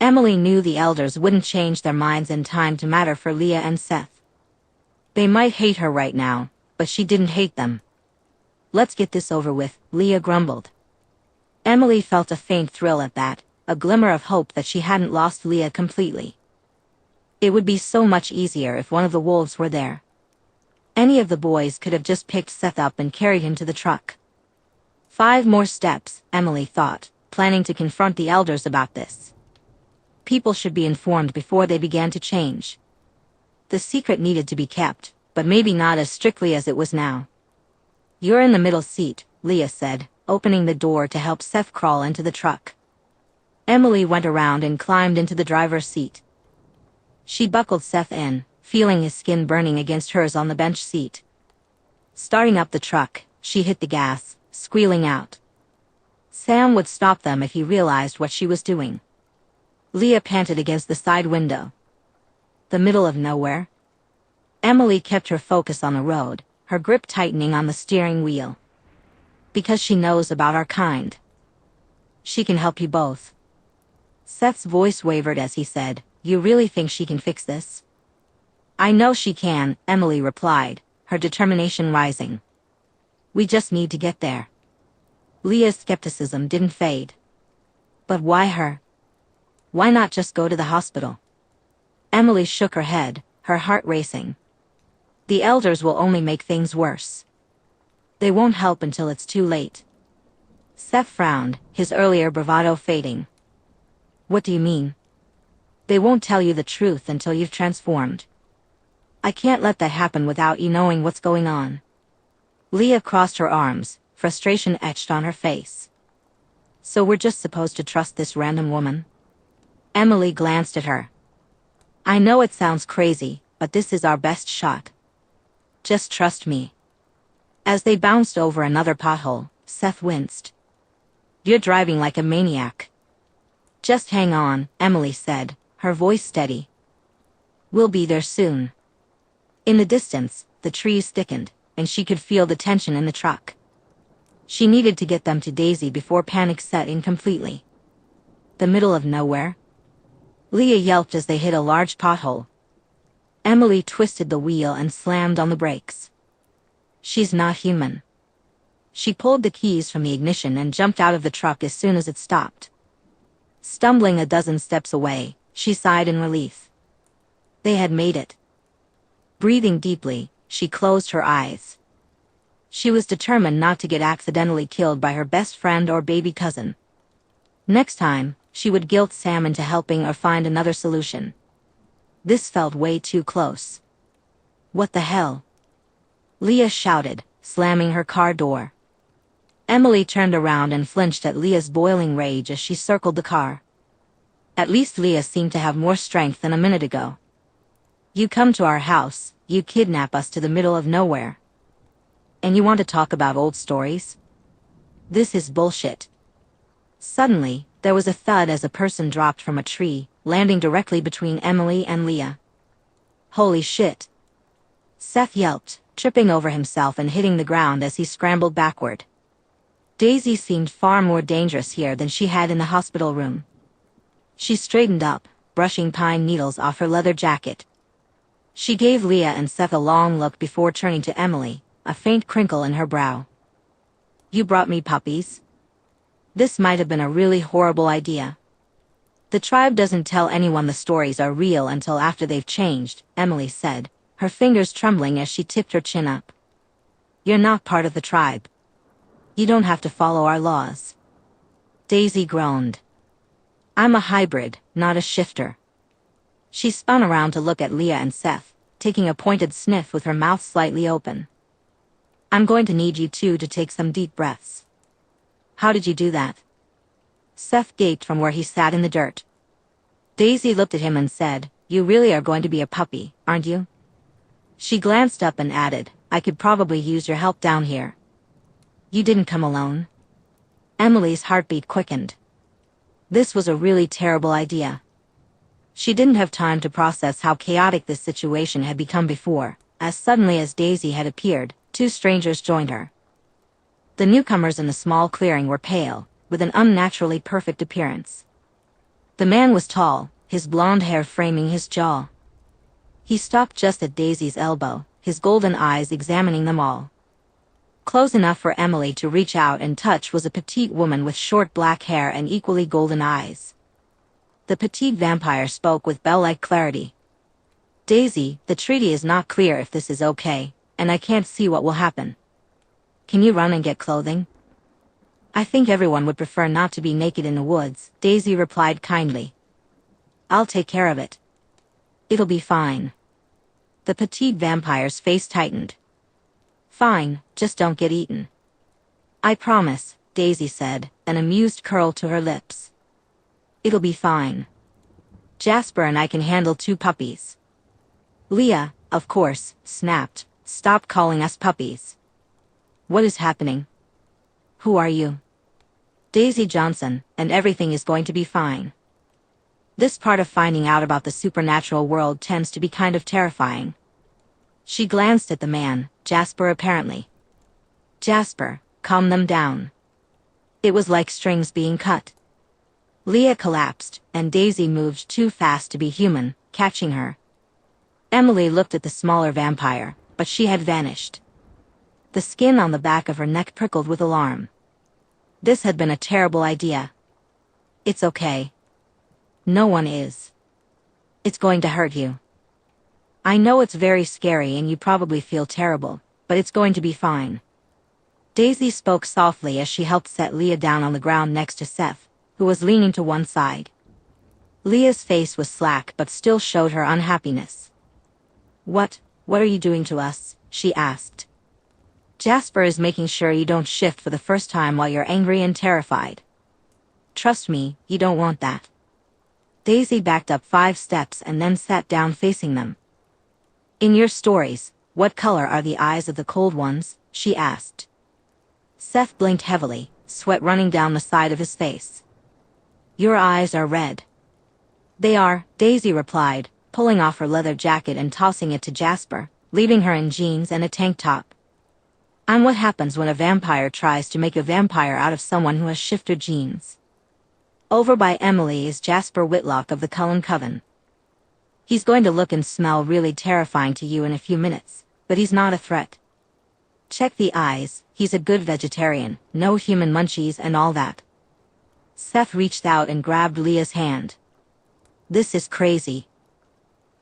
Emily knew the elders wouldn't change their minds in time to matter for Leah and Seth. They might hate her right now, but she didn't hate them. "Let's get this over with," Leah grumbled. Emily felt a faint thrill at that, a glimmer of hope that she hadn't lost Leah completely. It would be so much easier if one of the wolves were there. Any of the boys could have just picked Seth up and carried him to the truck. 5 more steps, Emily thought, planning to confront the elders about this. People should be informed before they began to change. The secret needed to be kept, but maybe not as strictly as it was now. "You're in the middle seat," Leah said, opening the door to help Seth crawl into the truck. Emily went around and climbed into the driver's seat. She buckled Seth in, feeling his skin burning against hers on the bench seat. Starting up the truck, she hit the gas, squealing out. Sam would stop them if he realized what she was doing. Leah panted against the side window. The middle of nowhere? Emily kept her focus on the road, her grip tightening on the steering wheel. "Because she knows about our kind. She can help you both." Seth's voice wavered as he said, "You really think she can fix this?" "I know she can," Emily replied, her determination rising. "We just need to get there." Leah's skepticism didn't fade. "But why her? Why not just go to the hospital?" Emily shook her head, her heart racing. "The elders will only make things worse. They won't help until it's too late." Seth frowned, his earlier bravado fading. "What do you mean?" "They won't tell you the truth until you've transformed. I can't let that happen without you knowing what's going on." Leah crossed her arms, frustration etched on her face. "So we're just supposed to trust this random woman?" Emily glanced at her. "I know it sounds crazy, but this is our best shot. Just trust me." As they bounced over another pothole, Seth winced. "You're driving like a maniac." "Just hang on," Emily said, her voice steady. "We'll be there soon." In the distance, the trees thickened, and she could feel the tension in the truck. She needed to get them to Daisy before panic set in completely. The middle of nowhere? Leah yelped as they hit a large pothole. Emily twisted the wheel and slammed on the brakes. She's not human. She pulled the keys from the ignition and jumped out of the truck as soon as it stopped. Stumbling a dozen steps away, she sighed in relief. They had made it. Breathing deeply, she closed her eyes. She was determined not to get accidentally killed by her best friend or baby cousin. Next time, she would guilt Sam into helping or find another solution. This felt way too close. "What the hell?" Leah shouted, slamming her car door. Emily turned around and flinched at Leah's boiling rage as she circled the car. At least Leah seemed to have more strength than a minute ago. "You come to our house, you kidnap us to the middle of nowhere. And you want to talk about old stories? This is bullshit." Suddenly, there was a thud as a person dropped from a tree, landing directly between Emily and Leah. "Holy shit!" Seth yelped, tripping over himself and hitting the ground as he scrambled backward. Daisy seemed far more dangerous here than she had in the hospital room. She straightened up, brushing pine needles off her leather jacket. She gave Leah and Seth a long look before turning to Emily, a faint crinkle in her brow. You brought me puppies? This might have been a really horrible idea. The tribe doesn't tell anyone the stories are real until after they've changed, Emily said, her fingers trembling as she tipped her chin up. You're not part of the tribe. You don't have to follow our laws. Daisy groaned. I'm a hybrid, not a shifter. She spun around to look at Leah and Seth, taking a pointed sniff with her mouth slightly open. I'm going to need you two to take some deep breaths. How did you do that? Seth gaped from where he sat in the dirt. Daisy looked at him and said, You really are going to be a puppy, aren't you? She glanced up and added, I could probably use your help down here. You didn't come alone. Emily's heartbeat quickened. This was a really terrible idea. She didn't have time to process how chaotic this situation had become before. As suddenly as Daisy had appeared, two strangers joined her. The newcomers in the small clearing were pale, with an unnaturally perfect appearance. The man was tall, his blonde hair framing his jaw. He stopped just at Daisy's elbow, his golden eyes examining them all. Close enough for Emily to reach out and touch was a petite woman with short black hair and equally golden eyes. The petite vampire spoke with bell-like clarity. Daisy, the treaty is not clear if this is okay, and I can't see what will happen. Can you run and get clothing? I think everyone would prefer not to be naked in the woods, Daisy replied kindly. I'll take care of it. It'll be fine. The petite vampire's face tightened. Fine, just don't get eaten. I promise, Daisy said, an amused curl to her lips. It'll be fine. Jasper and I can handle 2 puppies. Leah, of course, snapped, Stop calling us puppies. What is happening? Who are you? Daisy Johnson, and everything is going to be fine. This part of finding out about the supernatural world tends to be kind of terrifying. She glanced at the man, Jasper apparently. Jasper, calm them down. It was like strings being cut. Leah collapsed, and Daisy moved too fast to be human, catching her. Emily looked at the smaller vampire, but she had vanished. The skin on the back of her neck prickled with alarm. This had been a terrible idea. It's okay. No one is. It's going to hurt you. I know it's very scary and you probably feel terrible, but it's going to be fine. Daisy spoke softly as she helped set Leah down on the ground next to Seth, who was leaning to one side. Leah's face was slack but still showed her unhappiness. What are you doing to us? She asked. Jasper is making sure you don't shift for the first time while you're angry and terrified. Trust me, you don't want that. Daisy backed up 5 steps and then sat down facing them. In your stories, what color are the eyes of the cold ones? She asked. Seth blinked heavily, sweat running down the side of his face. Your eyes are red. They are, Daisy replied, pulling off her leather jacket and tossing it to Jasper, leaving her in jeans and a tank top. I'm what happens when a vampire tries to make a vampire out of someone who has shifter genes. Over by Emily is Jasper Whitlock of the Cullen Coven. He's going to look and smell really terrifying to you in a few minutes, but he's not a threat. Check the eyes, he's a good vegetarian, no human munchies and all that. Seth reached out and grabbed Leah's hand. This is crazy.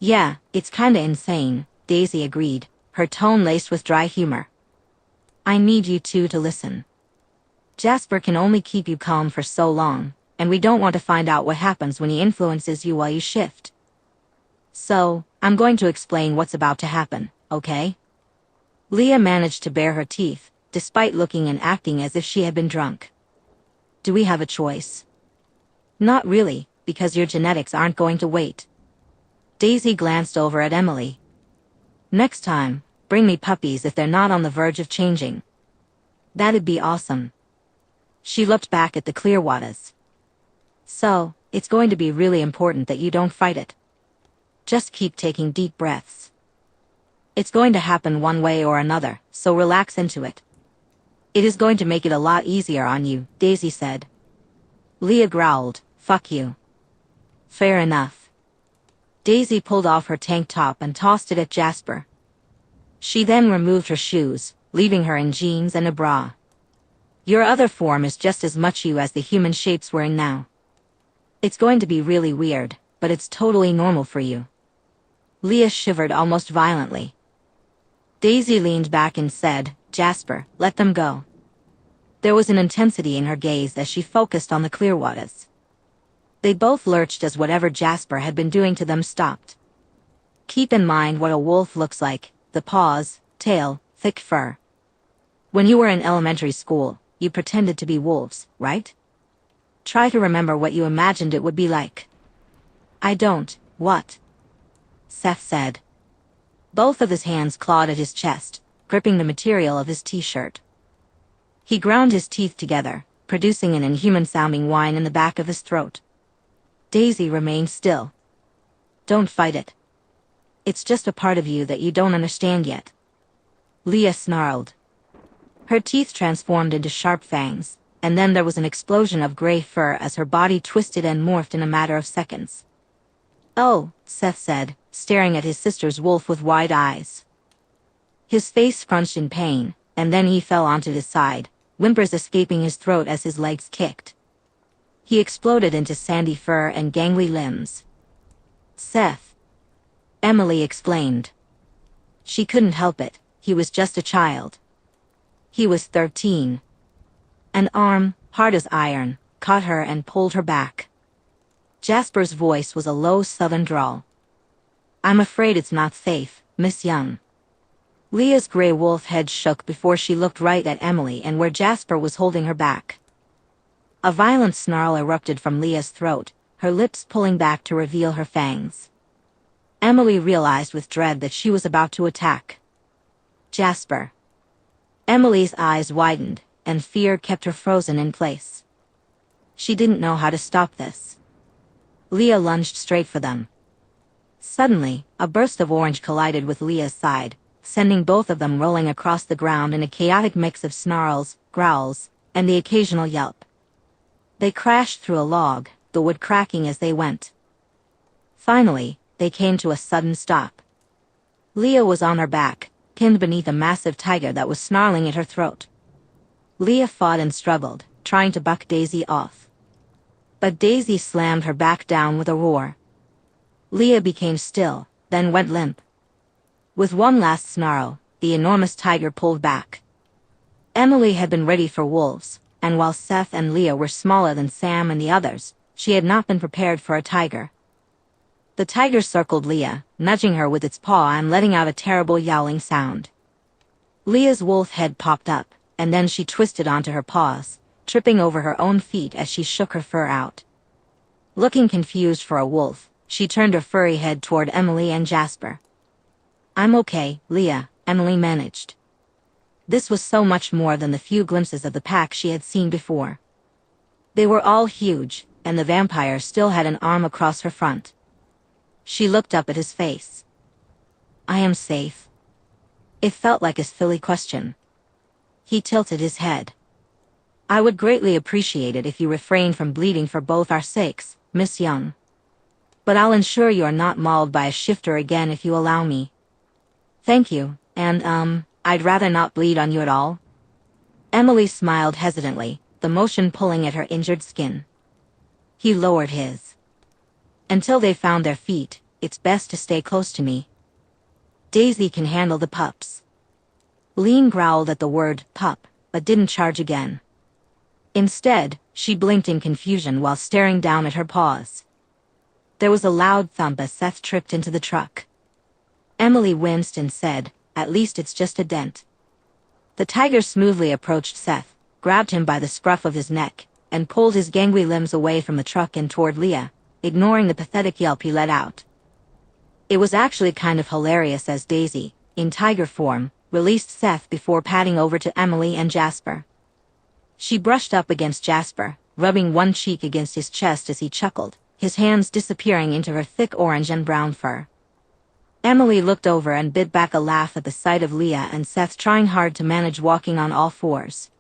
Yeah, it's kinda insane, Daisy agreed, her tone laced with dry humor. I need you two to listen. Jasper can only keep you calm for so long, and we don't want to find out what happens when he influences you while you shift. So, I'm going to explain what's about to happen, okay? Leah managed to bare her teeth, despite looking and acting as if she had been drunk. Do we have a choice? Not really, because your genetics aren't going to wait. Daisy glanced over at Emily. Next time, bring me puppies if they're not on the verge of changing. That'd be awesome. She looked back at the Clearwaters. So, it's going to be really important that you don't fight it. Just keep taking deep breaths. It's going to happen one way or another, so relax into it. It is going to make it a lot easier on you, Daisy said. Leah growled, fuck you. Fair enough. Daisy pulled off her tank top and tossed it at Jasper. She then removed her shoes, leaving her in jeans and a bra. Your other form is just as much you as the human shapes we're in now. It's going to be really weird, but it's totally normal for you. Leah shivered almost violently. Daisy leaned back and said, Jasper, let them go. There was an intensity in her gaze as she focused on the clear waters. They both lurched as whatever Jasper had been doing to them stopped. Keep in mind what a wolf looks like: the paws, tail, thick fur. When you were in elementary school, you pretended to be wolves, right? Try to remember what you imagined it would be like. I don't. What? Seth said. Both of his hands clawed at his chest, gripping the material of his t-shirt. He ground his teeth together, producing an inhuman-sounding whine in the back of his throat. Daisy remained still. Don't fight it. It's just a part of you that you don't understand yet. Leah snarled. Her teeth transformed into sharp fangs, and then there was an explosion of gray fur as her body twisted and morphed in a matter of seconds. Oh, Seth said, staring at his sister's wolf with wide eyes. His face scrunched in pain, and then he fell onto his side, whimpers escaping his throat as his legs kicked. He exploded into sandy fur and gangly limbs. Seth. Emily explained. She couldn't help it, he was just a child. He was 13. An arm, hard as iron, caught her and pulled her back. Jasper's voice was a low southern drawl. I'm afraid it's not safe, Miss Young. Leah's gray wolf head shook before she looked right at Emily and where Jasper was holding her back. A violent snarl erupted from Leah's throat, her lips pulling back to reveal her fangs. Emily realized with dread that she was about to attack. Jasper. Emily's eyes widened, and fear kept her frozen in place. She didn't know how to stop this. Leah lunged straight for them. Suddenly, a burst of orange collided with Leah's side, sending both of them rolling across the ground in a chaotic mix of snarls, growls, and the occasional yelp. They crashed through a log, the wood cracking as they went. Finally, they came to a sudden stop. Leah was on her back, pinned beneath a massive tiger that was snarling at her throat. Leah fought and struggled, trying to buck Daisy off. But Daisy slammed her back down with a roar. Leah became still, then went limp. With one last snarl, the enormous tiger pulled back. Emily had been ready for wolves, and while Seth and Leah were smaller than Sam and the others, she had not been prepared for a tiger. The tiger circled Leah, nudging her with its paw and letting out a terrible yowling sound. Leah's wolf head popped up, and then she twisted onto her paws, tripping over her own feet as she shook her fur out. Looking confused for a wolf, she turned her furry head toward Emily and Jasper. I'm okay, Leah, Emily managed. This was so much more than the few glimpses of the pack she had seen before. They were all huge, and the vampire still had an arm across her front. She looked up at his face. I am safe. It felt like a silly question. He tilted his head. I would greatly appreciate it if you refrain from bleeding for both our sakes, Miss Young. But I'll ensure you are not mauled by a shifter again if you allow me. Thank you, and I'd rather not bleed on you at all. Emily smiled hesitantly, the motion pulling at her injured skin. He lowered his. Until they found their feet, it's best to stay close to me. Daisy can handle the pups. Lean growled at the word pup, but didn't charge again. Instead, she blinked in confusion while staring down at her paws. There was a loud thump as Seth tripped into the truck. Emily winced and said, At least it's just a dent. The tiger smoothly approached Seth, grabbed him by the scruff of his neck, and pulled his gangly limbs away from the truck and toward Leah, ignoring the pathetic yelp he let out. It was actually kind of hilarious as Daisy, in tiger form, released Seth before padding over to Emily and Jasper. She brushed up against Jasper, rubbing one cheek against his chest as he chuckled, his hands disappearing into her thick orange and brown fur. Emily looked over and bit back a laugh at the sight of Leah and Seth trying hard to manage walking on all fours.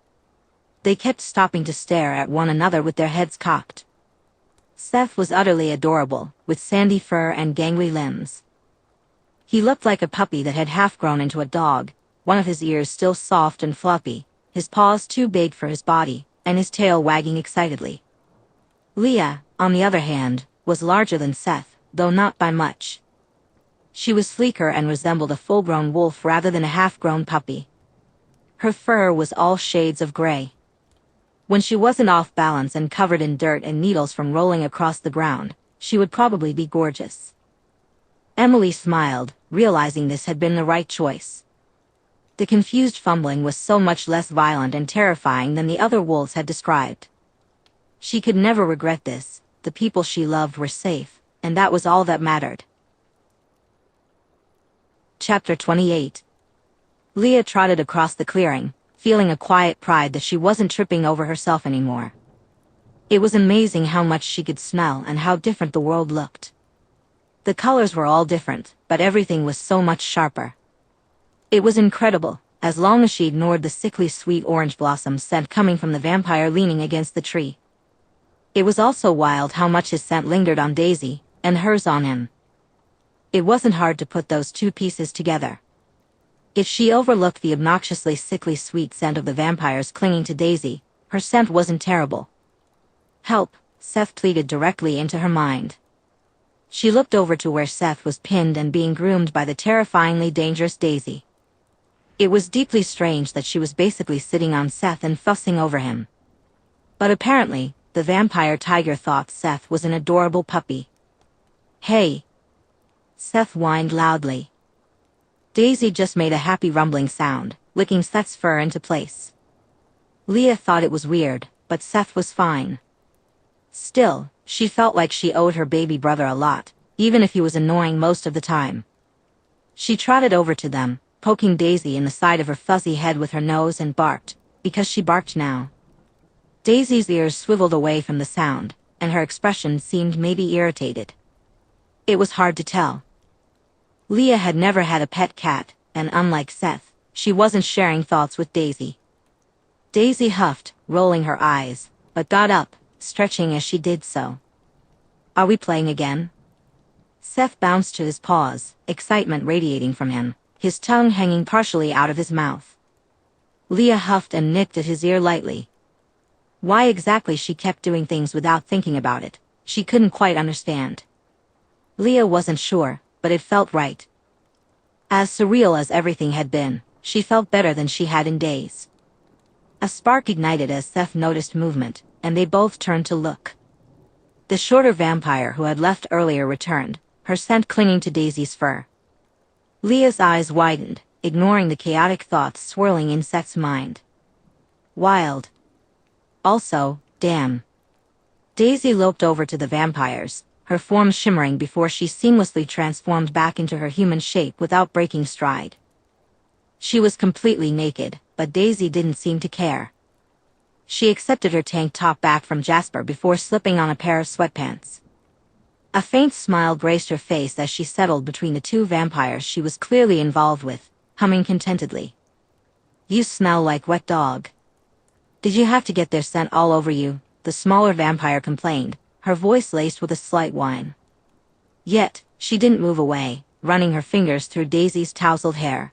They kept stopping to stare at one another with their heads cocked. Seth was utterly adorable, with sandy fur and gangly limbs. He looked like a puppy that had half grown into a dog, one of his ears still soft and floppy, his paws too big for his body, and his tail wagging excitedly. Leah, on the other hand, was larger than Seth, though not by much. She was sleeker and resembled a full-grown wolf rather than a half-grown puppy. Her fur was all shades of gray. When she wasn't off balance and covered in dirt and needles from rolling across the ground, she would probably be gorgeous. Emily smiled, realizing this had been the right choice. The confused fumbling was so much less violent and terrifying than the other wolves had described. She could never regret this. The people she loved were safe, and that was all that mattered. Chapter 28. Leah trotted across the clearing, feeling a quiet pride that she wasn't tripping over herself anymore. It was amazing how much she could smell and how different the world looked. The colors were all different, but everything was so much sharper. It was incredible, as long as she ignored the sickly sweet orange blossom scent coming from the vampire leaning against the tree. It was also wild how much his scent lingered on Daisy, and hers on him. It wasn't hard to put those two pieces together. If she overlooked the obnoxiously sickly sweet scent of the vampires clinging to Daisy, her scent wasn't terrible. "Help," Seth pleaded directly into her mind. She looked over to where Seth was pinned and being groomed by the terrifyingly dangerous Daisy. It was deeply strange that she was basically sitting on Seth and fussing over him. But apparently, the vampire tiger thought Seth was an adorable puppy. "Hey!" Seth whined loudly. Daisy just made a happy rumbling sound, licking Seth's fur into place. Leah thought it was weird, but Seth was fine. Still, she felt like she owed her baby brother a lot, even if he was annoying most of the time. She trotted over to them, poking Daisy in the side of her fuzzy head with her nose and barked, because she barked now. Daisy's ears swiveled away from the sound, and her expression seemed maybe irritated. It was hard to tell. Leah had never had a pet cat, and unlike Seth, she wasn't sharing thoughts with Daisy. Daisy huffed, rolling her eyes, but got up, stretching as she did so. "Are we playing again?" Seth bounced to his paws, excitement radiating from him, his tongue hanging partially out of his mouth. Leah huffed and nicked at his ear lightly. Why exactly she kept doing things without thinking about it, she couldn't quite understand. Leah wasn't sure, but it felt right. As surreal as everything had been, she felt better than she had in days. A spark ignited as Seth noticed movement, and they both turned to look. The shorter vampire who had left earlier returned, her scent clinging to Daisy's fur. Leah's eyes widened, ignoring the chaotic thoughts swirling in Seth's mind. Wild. Also, damn. Daisy loped over to the vampires, her form shimmering before she seamlessly transformed back into her human shape without breaking stride. She was completely naked, but Daisy didn't seem to care. She accepted her tank top back from Jasper before slipping on a pair of sweatpants. A faint smile graced her face as she settled between the two vampires she was clearly involved with, humming contentedly. "You smell like wet dog." "Did you have to get their scent all over you?" the smaller vampire complained, her voice laced with a slight whine. Yet, she didn't move away, running her fingers through Daisy's tousled hair.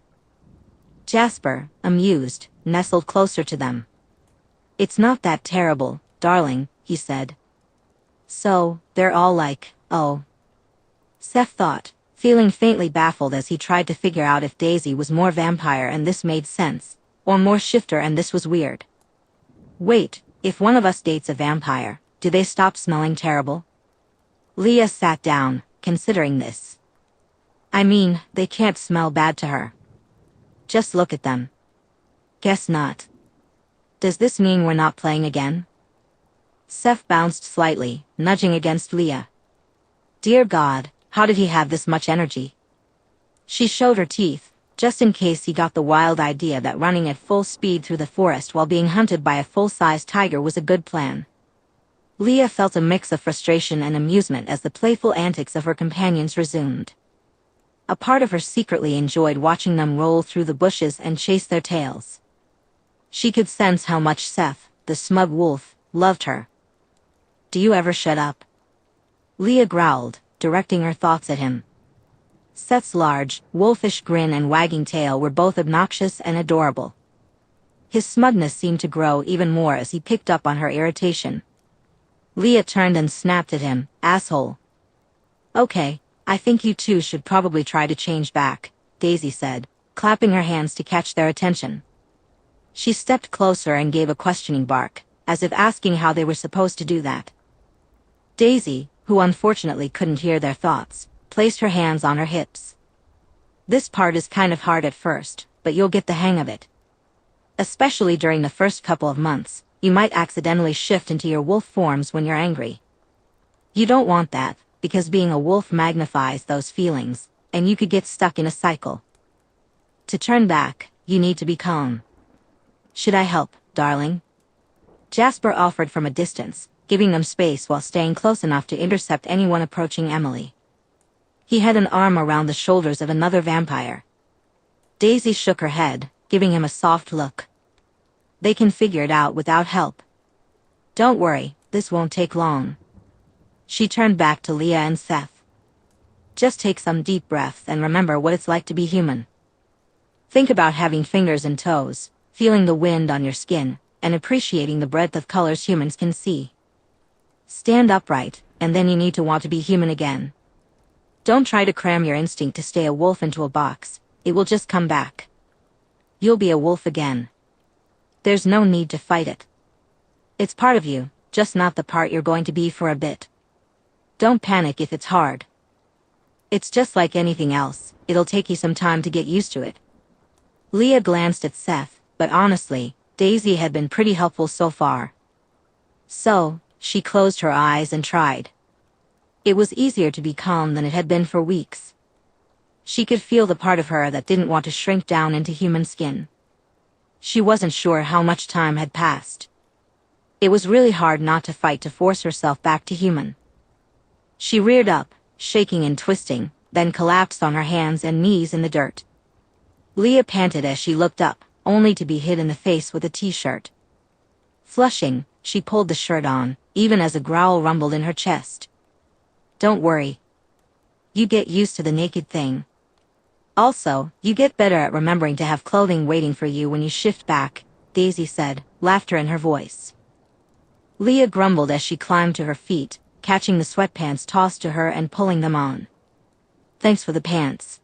Jasper, amused, nestled closer to them. "It's not that terrible, darling," he said. "So, they're all like, oh." Seth thought, feeling faintly baffled as he tried to figure out if Daisy was more vampire and this made sense, or more shifter and this was weird. "Wait, if one of us dates a vampire, do they stop smelling terrible?" Leah sat down, considering this. "I mean, they can't smell bad to her. Just look at them." "Guess not." "Does this mean we're not playing again?" Seth bounced slightly, nudging against Leah. Dear God, how did he have this much energy? She showed her teeth, just in case he got the wild idea that running at full speed through the forest while being hunted by a full-sized tiger was a good plan. Leah felt a mix of frustration and amusement as the playful antics of her companions resumed. A part of her secretly enjoyed watching them roll through the bushes and chase their tails. She could sense how much Seth, the smug wolf, loved her. "Do you ever shut up?" Leah growled, directing her thoughts at him. Seth's large, wolfish grin and wagging tail were both obnoxious and adorable. His smugness seemed to grow even more as he picked up on her irritation. Leah turned and snapped at him, "Asshole." "Okay, I think you two should probably try to change back," Daisy said, clapping her hands to catch their attention. She stepped closer and gave a questioning bark, as if asking how they were supposed to do that. Daisy, who unfortunately couldn't hear their thoughts, placed her hands on her hips. "This part is kind of hard at first, but you'll get the hang of it. Especially during the first couple of months, you might accidentally shift into your wolf forms when you're angry. You don't want that, because being a wolf magnifies those feelings, and you could get stuck in a cycle. To turn back, you need to be calm." "Should I help, darling?" Jasper offered from a distance, giving them space while staying close enough to intercept anyone approaching Emily. He had an arm around the shoulders of another vampire. Daisy shook her head, giving him a soft look. "They can figure it out without help. Don't worry, this won't take long." She turned back to Leah and Seth. "Just take some deep breaths and remember what it's like to be human. Think about having fingers and toes, feeling the wind on your skin, and appreciating the breadth of colors humans can see. Stand upright, and then you need to want to be human again. Don't try to cram your instinct to stay a wolf into a box, it will just come back. You'll be a wolf again. There's no need to fight it. It's part of you, just not the part you're going to be for a bit. Don't panic if it's hard. It's just like anything else, it'll take you some time to get used to it." Leah glanced at Seth, but honestly, Daisy had been pretty helpful so far. So, she closed her eyes and tried. It was easier to be calm than it had been for weeks. She could feel the part of her that didn't want to shrink down into human skin. She wasn't sure how much time had passed. It was really hard not to fight to force herself back to human. She reared up, shaking and twisting, then collapsed on her hands and knees in the dirt. Leah panted as she looked up, only to be hit in the face with a t-shirt. Flushing, she pulled the shirt on, even as a growl rumbled in her chest. "Don't worry. You get used to the naked thing. Also, you get better at remembering to have clothing waiting for you when you shift back," Daisy said, laughter in her voice. Leah grumbled as she climbed to her feet, catching the sweatpants tossed to her and pulling them on. "Thanks for the pants.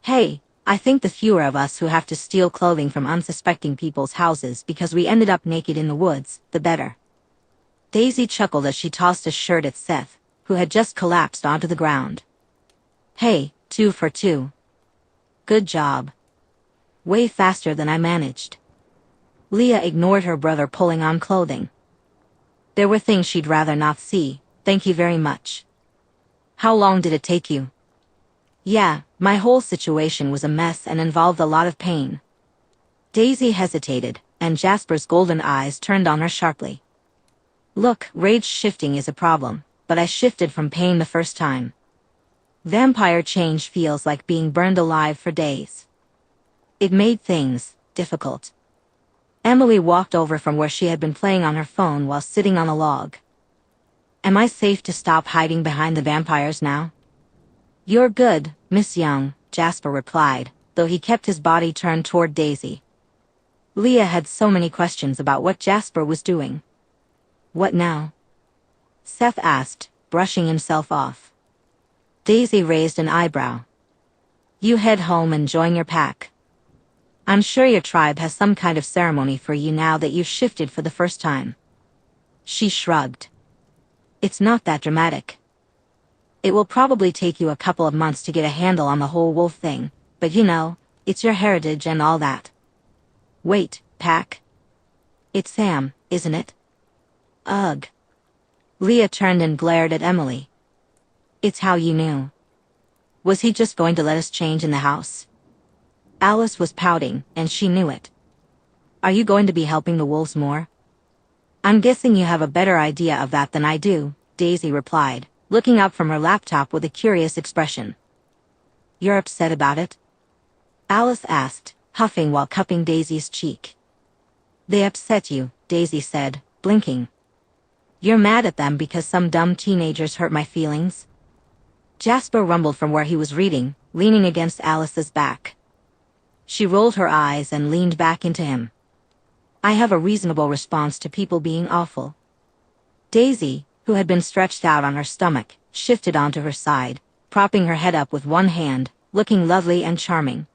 Hey, I think the fewer of us who have to steal clothing from unsuspecting people's houses because we ended up naked in the woods, the better." Daisy chuckled as she tossed a shirt at Seth, who had just collapsed onto the ground. "Hey, 2 for 2. Good job. Way faster than I managed." Leah ignored her brother pulling on clothing. There were things she'd rather not see, "Thank you very much." "How long did it take you?" "Yeah, my whole situation was a mess and involved a lot of pain." Daisy hesitated, and Jasper's golden eyes turned on her sharply. "Look, rage shifting is a problem, but I shifted from pain the first time. Vampire change feels like being burned alive for days. It made things difficult." Emily walked over from where she had been playing on her phone while sitting on a log. "Am I safe to stop hiding behind the vampires now?" "You're good, Miss Young," Jasper replied, though he kept his body turned toward Daisy. Leah had so many questions about what Jasper was doing. "What now?" Seth asked, brushing himself off. Daisy raised an eyebrow. "You head home and join your pack. I'm sure your tribe has some kind of ceremony for you now that you've shifted for the first time." She shrugged. "It's not that dramatic. It will probably take you a couple of months to get a handle on the whole wolf thing, but you know, it's your heritage and all that." "Wait, pack? It's Sam, isn't it?" "Ugh." Leah turned and glared at Emily. "It's how you knew. Was he just going to let us change in the house?" Alice was pouting, and she knew it. "Are you going to be helping the wolves more?" "I'm guessing you have a better idea of that than I do," Daisy replied, looking up from her laptop with a curious expression. "You're upset about it?" Alice asked, huffing while cupping Daisy's cheek. "They upset you," Daisy said, blinking. You're mad at them because some dumb teenagers hurt my feelings? Jasper rumbled from where he was reading, leaning against Alice's back. She rolled her eyes and leaned back into him. I have a reasonable response to people being awful. Daisy, who had been stretched out on her stomach, shifted onto her side, propping her head up with one hand, looking lovely and charming.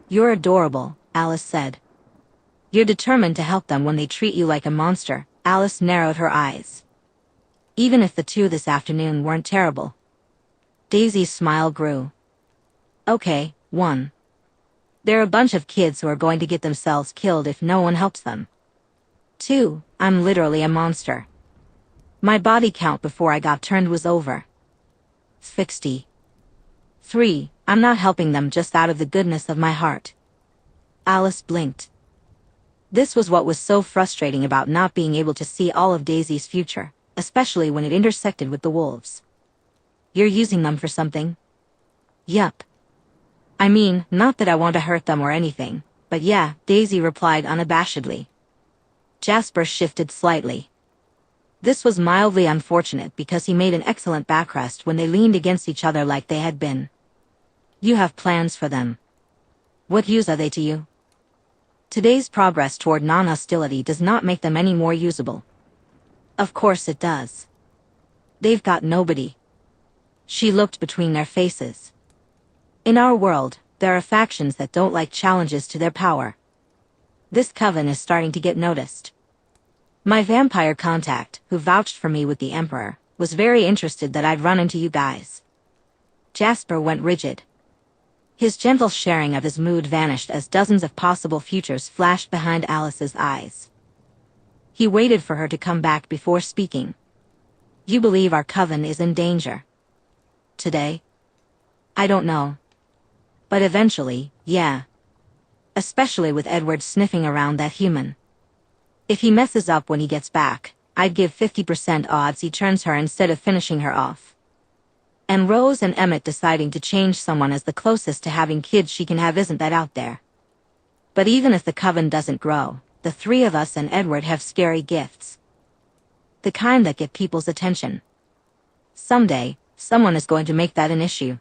You're adorable, Alice said. You're determined to help them when they treat you like a monster. Alice narrowed her eyes. Even if the two this afternoon weren't terrible. Daisy's smile grew. Okay, 1. They're a bunch of kids who are going to get themselves killed if no one helps them. 2. I'm literally a monster. My body count before I got turned was over 60. 3. I'm not helping them just out of the goodness of my heart. Alice blinked. This was what was so frustrating about not being able to see all of Daisy's future, especially when it intersected with the wolves. You're using them for something? Yup. I mean, not that I want to hurt them or anything, but yeah, Daisy replied unabashedly. Jasper shifted slightly. This was mildly unfortunate because he made an excellent backrest when they leaned against each other like they had been. You have plans for them. What use are they to you? Today's progress toward non-hostility does not make them any more usable. Of course it does. They've got nobody. She looked between their faces. In our world, there are factions that don't like challenges to their power. This coven is starting to get noticed. My vampire contact, who vouched for me with the Emperor, was very interested that I'd run into you guys. Jasper went rigid. His gentle sharing of his mood vanished as dozens of possible futures flashed behind Alice's eyes. He waited for her to come back before speaking. You believe our coven is in danger? Today? I don't know. But eventually, yeah. Especially with Edward sniffing around that human. If he messes up when he gets back, I'd give 50% odds he turns her instead of finishing her off. And Rose and Emmett deciding to change someone as the closest to having kids she can have isn't that out there. But even if the coven doesn't grow, the three of us and Edward have scary gifts. The kind that get people's attention. Someday, someone is going to make that an issue.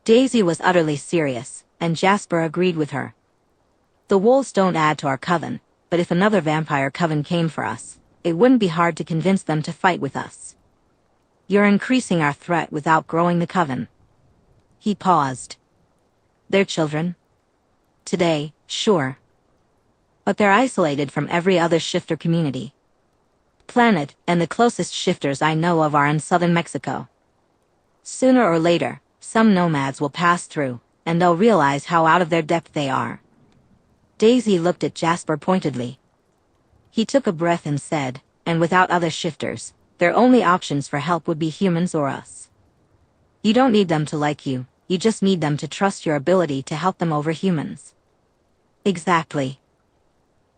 Daisy was utterly serious, and Jasper agreed with her. The wolves don't add to our coven, but if another vampire coven came for us, it wouldn't be hard to convince them to fight with us. You're increasing our threat without growing the coven. He paused. They're children? Today, sure. But they're isolated from every other shifter community. Planet, and the closest shifters I know of are in southern Mexico. Sooner or later, some nomads will pass through, and they'll realize how out of their depth they are. Daisy looked at Jasper pointedly. He took a breath and said, and without other shifters, their only options for help would be humans or us. You don't need them to like you, you just need them to trust your ability to help them over humans. Exactly.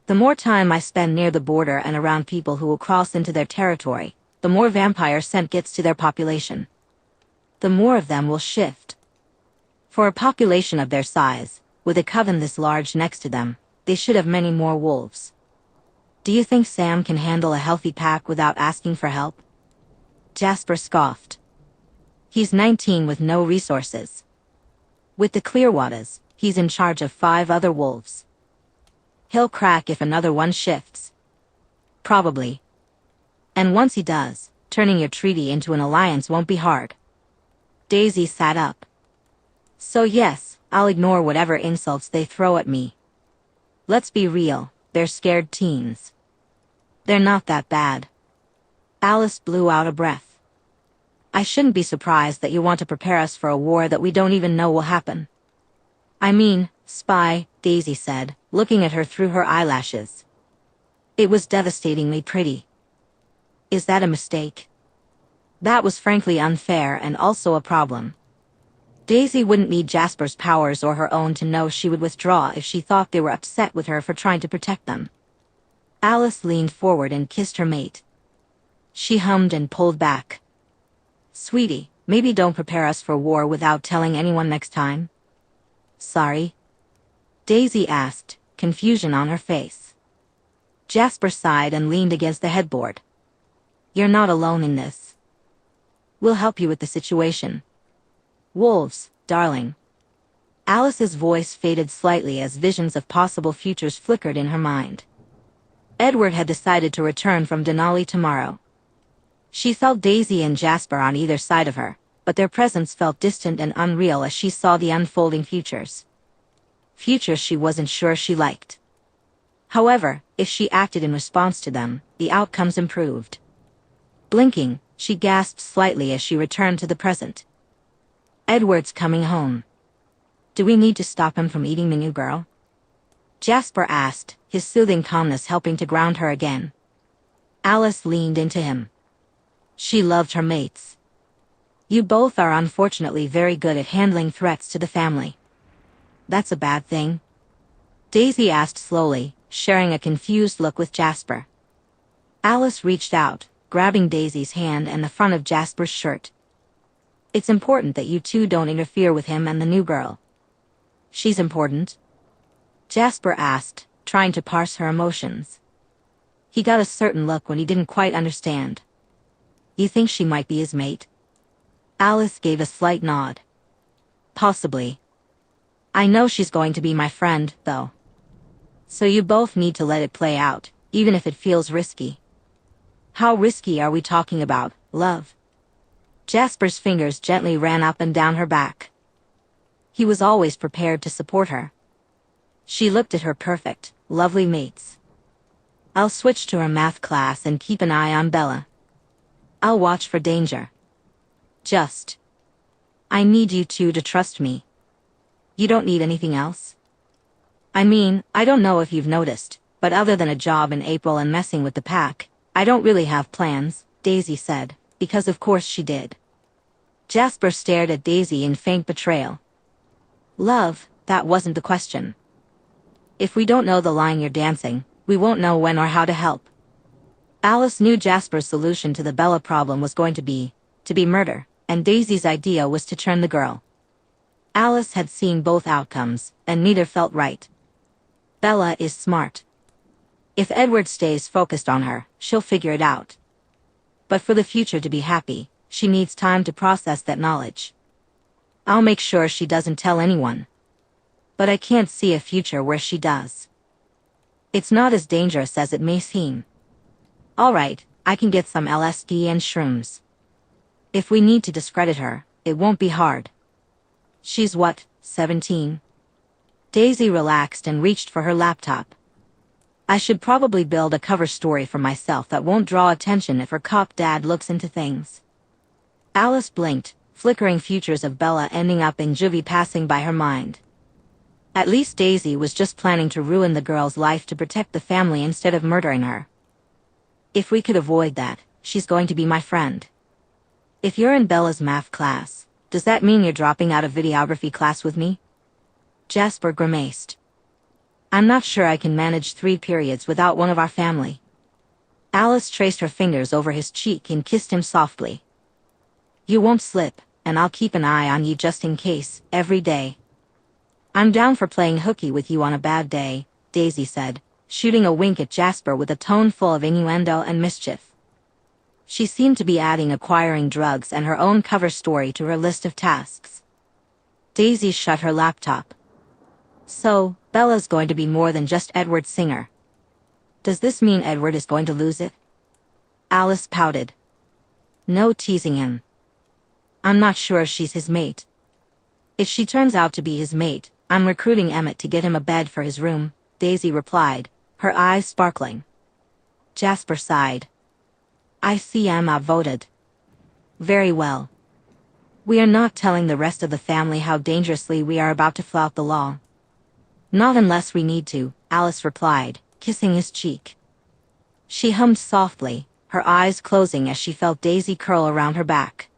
The more time I spend near the border and around people who will cross into their territory, the more vampire scent gets to their population. The more of them will shift. For a population of their size, with a coven this large next to them, they should have many more wolves. Do you think Sam can handle a healthy pack without asking for help? Jasper scoffed. He's 19 with no resources. With the Clearwaters, he's in charge of 5 other wolves. He'll crack if another one shifts. Probably. And once he does, turning your treaty into an alliance won't be hard. Daisy sat up. So yes, I'll ignore whatever insults they throw at me. Let's be real, they're scared teens. They're not that bad. Alice blew out a breath. I shouldn't be surprised that you want to prepare us for a war that we don't even know will happen. I mean, spy, Daisy said, looking at her through her eyelashes. It was devastatingly pretty. Is that a mistake? That was frankly unfair and also a problem. Daisy wouldn't need Jasper's powers or her own to know she would withdraw if she thought they were upset with her for trying to protect them. Alice leaned forward and kissed her mate. She hummed and pulled back. Sweetie, maybe don't prepare us for war without telling anyone next time? Sorry? Daisy asked, confusion on her face. Jasper sighed and leaned against the headboard. You're not alone in this. We'll help you with the situation. Wolves, darling. Alice's voice faded slightly as visions of possible futures flickered in her mind. Edward had decided to return from Denali tomorrow. She felt Daisy and Jasper on either side of her, but their presence felt distant and unreal as she saw the unfolding futures. Futures she wasn't sure she liked. However, if she acted in response to them, the outcomes improved. Blinking, she gasped slightly as she returned to the present. Edward's coming home. Do we need to stop him from eating the new girl? Jasper asked, his soothing calmness helping to ground her again. Alice leaned into him. She loved her mates. You both are unfortunately very good at handling threats to the family. That's a bad thing? Daisy asked slowly, sharing a confused look with Jasper. Alice reached out, grabbing Daisy's hand and the front of Jasper's shirt. It's important that you two don't interfere with him and the new girl. She's important? Jasper asked, trying to parse her emotions. He got a certain look when he didn't quite understand. You think she might be his mate? Alice gave a slight nod. Possibly. I know she's going to be my friend, though. So you both need to let it play out, even if it feels risky. How risky are we talking about, love? Jasper's fingers gently ran up and down her back. He was always prepared to support her. She looked at her perfect, lovely mates. I'll switch to her math class and keep an eye on Bella. I'll watch for danger. I need you two to trust me. You don't need anything else? I mean, I don't know if you've noticed, but other than a job in April and messing with the pack, I don't really have plans, Daisy said, because of course she did. Jasper stared at Daisy in faint betrayal. Love, that wasn't the question. If we don't know the line you're dancing, we won't know when or how to help. Alice knew Jasper's solution to the Bella problem was going to be murder, and Daisy's idea was to turn the girl. Alice had seen both outcomes, and neither felt right. Bella is smart. If Edward stays focused on her, she'll figure it out. But for the future to be happy, she needs time to process that knowledge. I'll make sure she doesn't tell anyone. But I can't see a future where she does. It's not as dangerous as it may seem. Alright, I can get some LSD and shrooms. If we need to discredit her, it won't be hard. She's what, 17? Daisy relaxed and reached for her laptop. I should probably build a cover story for myself that won't draw attention if her cop dad looks into things. Alice blinked, flickering futures of Bella ending up in juvie passing by her mind. At least Daisy was just planning to ruin the girl's life to protect the family instead of murdering her. If we could avoid that, she's going to be my friend. If you're in Bella's math class, does that mean you're dropping out of videography class with me? Jasper grimaced. I'm not sure I can manage 3 periods without one of our family. Alice traced her fingers over his cheek and kissed him softly. You won't slip, and I'll keep an eye on you just in case, every day. I'm down for playing hooky with you on a bad day, Daisy said, shooting a wink at Jasper with a tone full of innuendo and mischief. She seemed to be adding acquiring drugs and her own cover story to her list of tasks. Daisy shut her laptop. So, Bella's going to be more than just Edward's singer. Does this mean Edward is going to lose it? Alice pouted. No teasing him. I'm not sure she's his mate. If she turns out to be his mate, I'm recruiting Emmett to get him a bed for his room, Daisy replied, her eyes sparkling. Jasper sighed. I see I'm outvoted. Very well. We are not telling the rest of the family how dangerously we are about to flout the law. Not unless we need to, Alice replied, kissing his cheek. She hummed softly, her eyes closing as she felt Daisy curl around her back.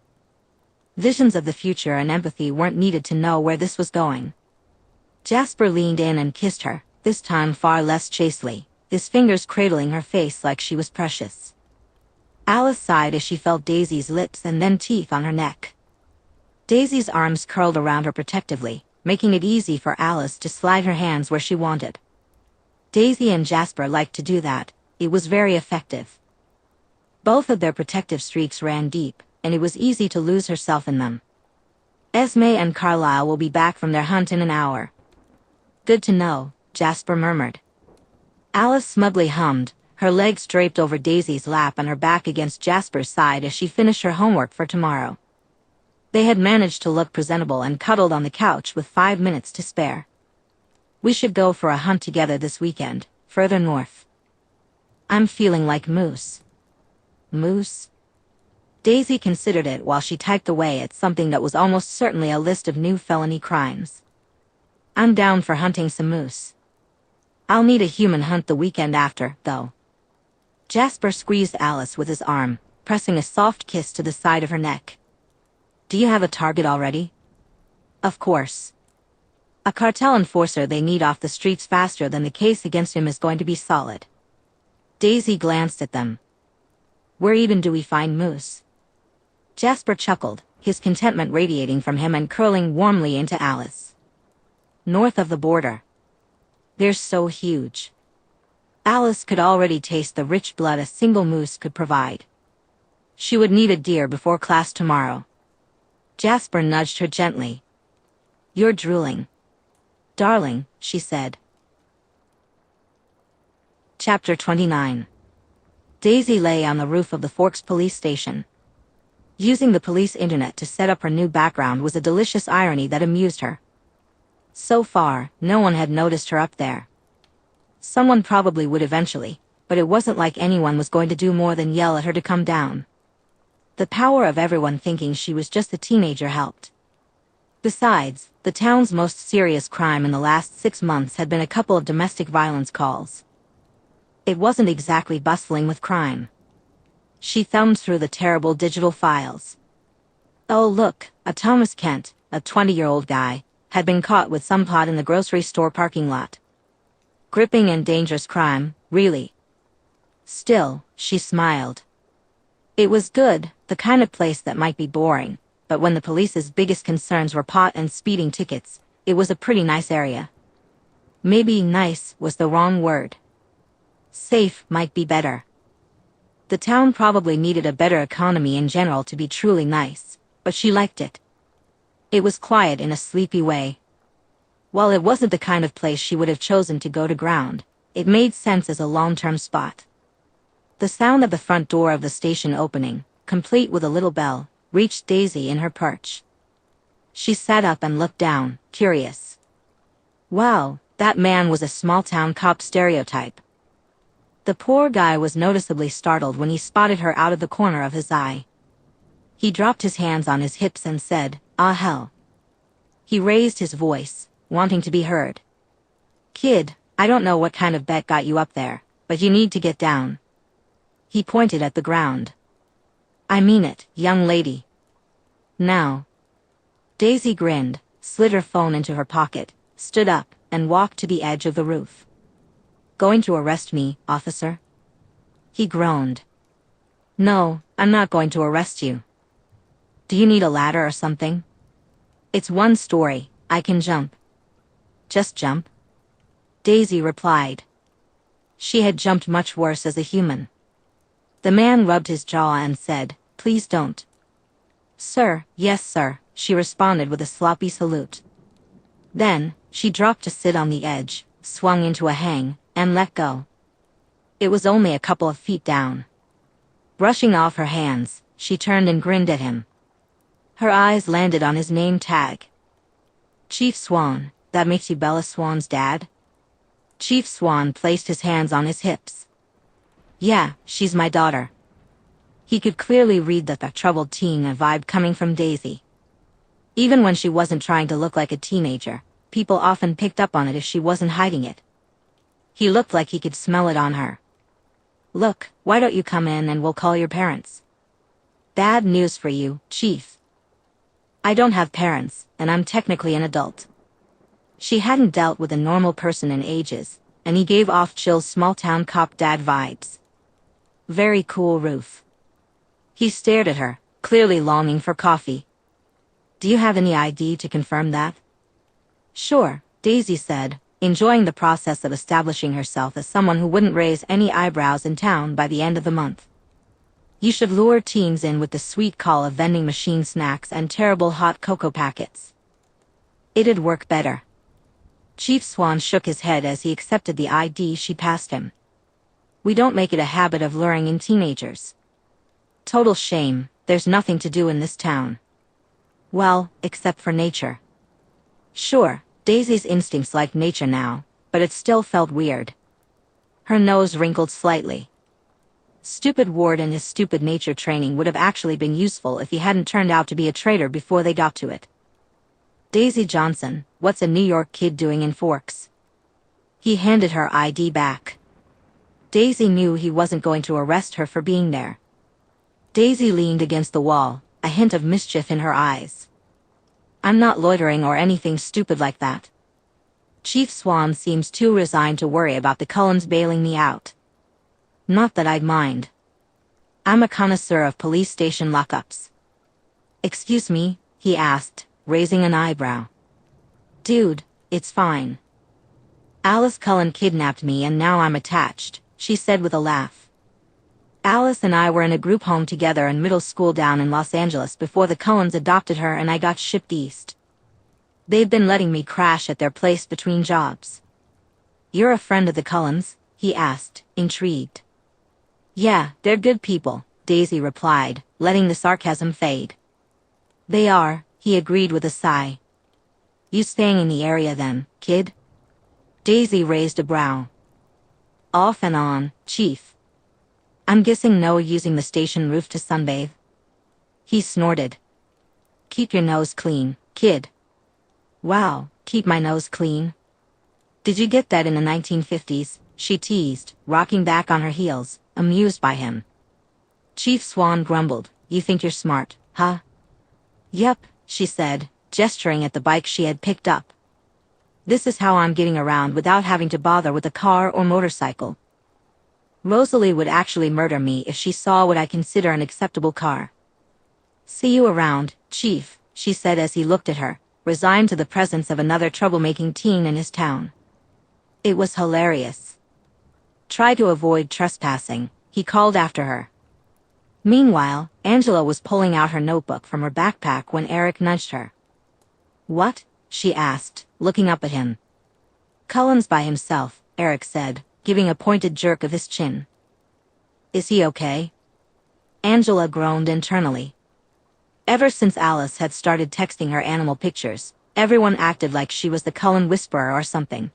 Visions of the future and empathy weren't needed to know where this was going. Jasper leaned in and kissed her, this time far less chastely, his fingers cradling her face like she was precious. Alice sighed as she felt Daisy's lips and then teeth on her neck. Daisy's arms curled around her protectively, making it easy for Alice to slide her hands where she wanted. Daisy and Jasper liked to do that, it was very effective. Both of their protective streaks ran deep, and it was easy to lose herself in them. Esme and Carlisle will be back from their hunt in an hour. Good to know, Jasper murmured. Alice smugly hummed, her legs draped over Daisy's lap and her back against Jasper's side as she finished her homework for tomorrow. They had managed to look presentable and cuddled on the couch with 5 minutes to spare. We should go for a hunt together this weekend, further north. I'm feeling like moose. Moose? Daisy considered it while she typed away at something that was almost certainly a list of new felony crimes. I'm down for hunting some moose. I'll need a human hunt the weekend after, though. Jasper squeezed Alice with his arm, pressing a soft kiss to the side of her neck. Do you have a target already? Of course. A cartel enforcer they need off the streets faster than the case against him is going to be solid. Daisy glanced at them. Where even do we find moose? Jasper chuckled, his contentment radiating from him and curling warmly into Alice. North of the border. They're so huge. Alice could already taste the rich blood a single moose could provide. She would need a deer before class tomorrow. Jasper nudged her gently. You're drooling. Darling, she said. Chapter 29. Daisy lay on the roof of the Forks police station. Using the police internet to set up her new background was a delicious irony that amused her. So far, no one had noticed her up there. Someone probably would eventually, but it wasn't like anyone was going to do more than yell at her to come down. The power of everyone thinking she was just a teenager helped. Besides, the town's most serious crime in the last 6 months had been a couple of domestic violence calls. It wasn't exactly bustling with crime. She thumbed through the terrible digital files. Oh look, a Thomas Kent, a 20-year-old guy, had been caught with some pot in the grocery store parking lot. Gripping and dangerous crime, really. Still, she smiled. It was good, the kind of place that might be boring, but when the police's biggest concerns were pot and speeding tickets, it was a pretty nice area. Maybe nice was the wrong word. Safe might be better. The town probably needed a better economy in general to be truly nice, but she liked it. It was quiet in a sleepy way. While it wasn't the kind of place she would have chosen to go to ground, it made sense as a long-term spot. The sound of the front door of the station opening, complete with a little bell, reached Daisy in her perch. She sat up and looked down, curious. Wow, that man was a small-town cop stereotype. The poor guy was noticeably startled when he spotted her out of the corner of his eye. He dropped his hands on his hips and said, "Ah hell." He raised his voice, wanting to be heard. "Kid, I don't know what kind of bet got you up there, but you need to get down." He pointed at the ground. "I mean it, young lady. Now." Daisy grinned, slid her phone into her pocket, stood up, and walked to the edge of the roof. "Going to arrest me, officer?" He groaned. "No, I'm not going to arrest you. Do you need a ladder or something?" "It's 1 story, I can jump." "Just jump?" Daisy replied. She had jumped much worse as a human. The man rubbed his jaw and said, "Please don't." "Sir, yes sir," she responded with a sloppy salute. Then, she dropped to sit on the edge, swung into a hang, and let go. It was only a couple of feet down. Brushing off her hands, she turned and grinned at him. Her eyes landed on his name tag. "Chief Swan, that makes you Bella Swan's dad?" Chief Swan placed his hands on his hips. "Yeah, she's my daughter." He could clearly read the troubled teen vibe coming from Daisy. Even when she wasn't trying to look like a teenager, people often picked up on it if she wasn't hiding it. He looked like he could smell it on her. "Look, why don't you come in and we'll call your parents?" "Bad news for you, Chief. I don't have parents, and I'm technically an adult." She hadn't dealt with a normal person in ages, and he gave off chill small-town cop dad vibes. Very cool roof. He stared at her, clearly longing for coffee. "Do you have any ID to confirm that?" "Sure," Daisy said, enjoying the process of establishing herself as someone who wouldn't raise any eyebrows in town by the end of the month. You should lure teens in with the sweet call of vending machine snacks and terrible hot cocoa packets. It'd work better. Chief Swan shook his head as he accepted the ID she passed him. We don't make it a habit of luring in teenagers. Total shame, there's nothing to do in this town. Well, except for nature. Sure, Daisy's instincts liked nature now, but it still felt weird. Her nose wrinkled slightly. Stupid Ward and his stupid nature training would have actually been useful if he hadn't turned out to be a traitor before they got to it. Daisy Johnson, what's a New York kid doing in Forks? He handed her ID back. Daisy knew he wasn't going to arrest her for being there. Daisy leaned against the wall, a hint of mischief in her eyes. I'm not loitering or anything stupid like that. Chief Swan seems too resigned to worry about the Cullens bailing me out. Not that I'd mind. I'm a connoisseur of police station lockups. Excuse me, he asked, raising an eyebrow. Dude, it's fine. Alice Cullen kidnapped me and now I'm attached, she said with a laugh. Alice and I were in a group home together in middle school down in Los Angeles before the Cullens adopted her and I got shipped east. They've been letting me crash at their place between jobs. You're a friend of the Cullens? He asked, intrigued. Yeah, they're good people, Daisy replied, letting the sarcasm fade. They are, he agreed with a sigh. You staying in the area then, kid? Daisy raised a brow. Off and on, Chief. I'm guessing no using the station roof to sunbathe. He snorted. Keep your nose clean, kid. Wow, keep my nose clean. Did you get that in the 1950s? She teased, rocking back on her heels, amused by him. Chief Swan grumbled, you think you're smart, huh? Yep, she said, gesturing at the bike she had picked up. This is how I'm getting around without having to bother with a car or motorcycle. Rosalie would actually murder me if she saw what I consider an acceptable car. See you around, Chief, she said as he looked at her, resigned to the presence of another troublemaking teen in his town. It was hilarious. Try to avoid trespassing, he called after her. Meanwhile, Angela was pulling out her notebook from her backpack when Eric nudged her. What? She asked, looking up at him. Cullens by himself, Eric said, giving a pointed jerk of his chin. Is he okay? Angela groaned internally. Ever since Alice had started texting her animal pictures, everyone acted like she was the Cullen whisperer or something.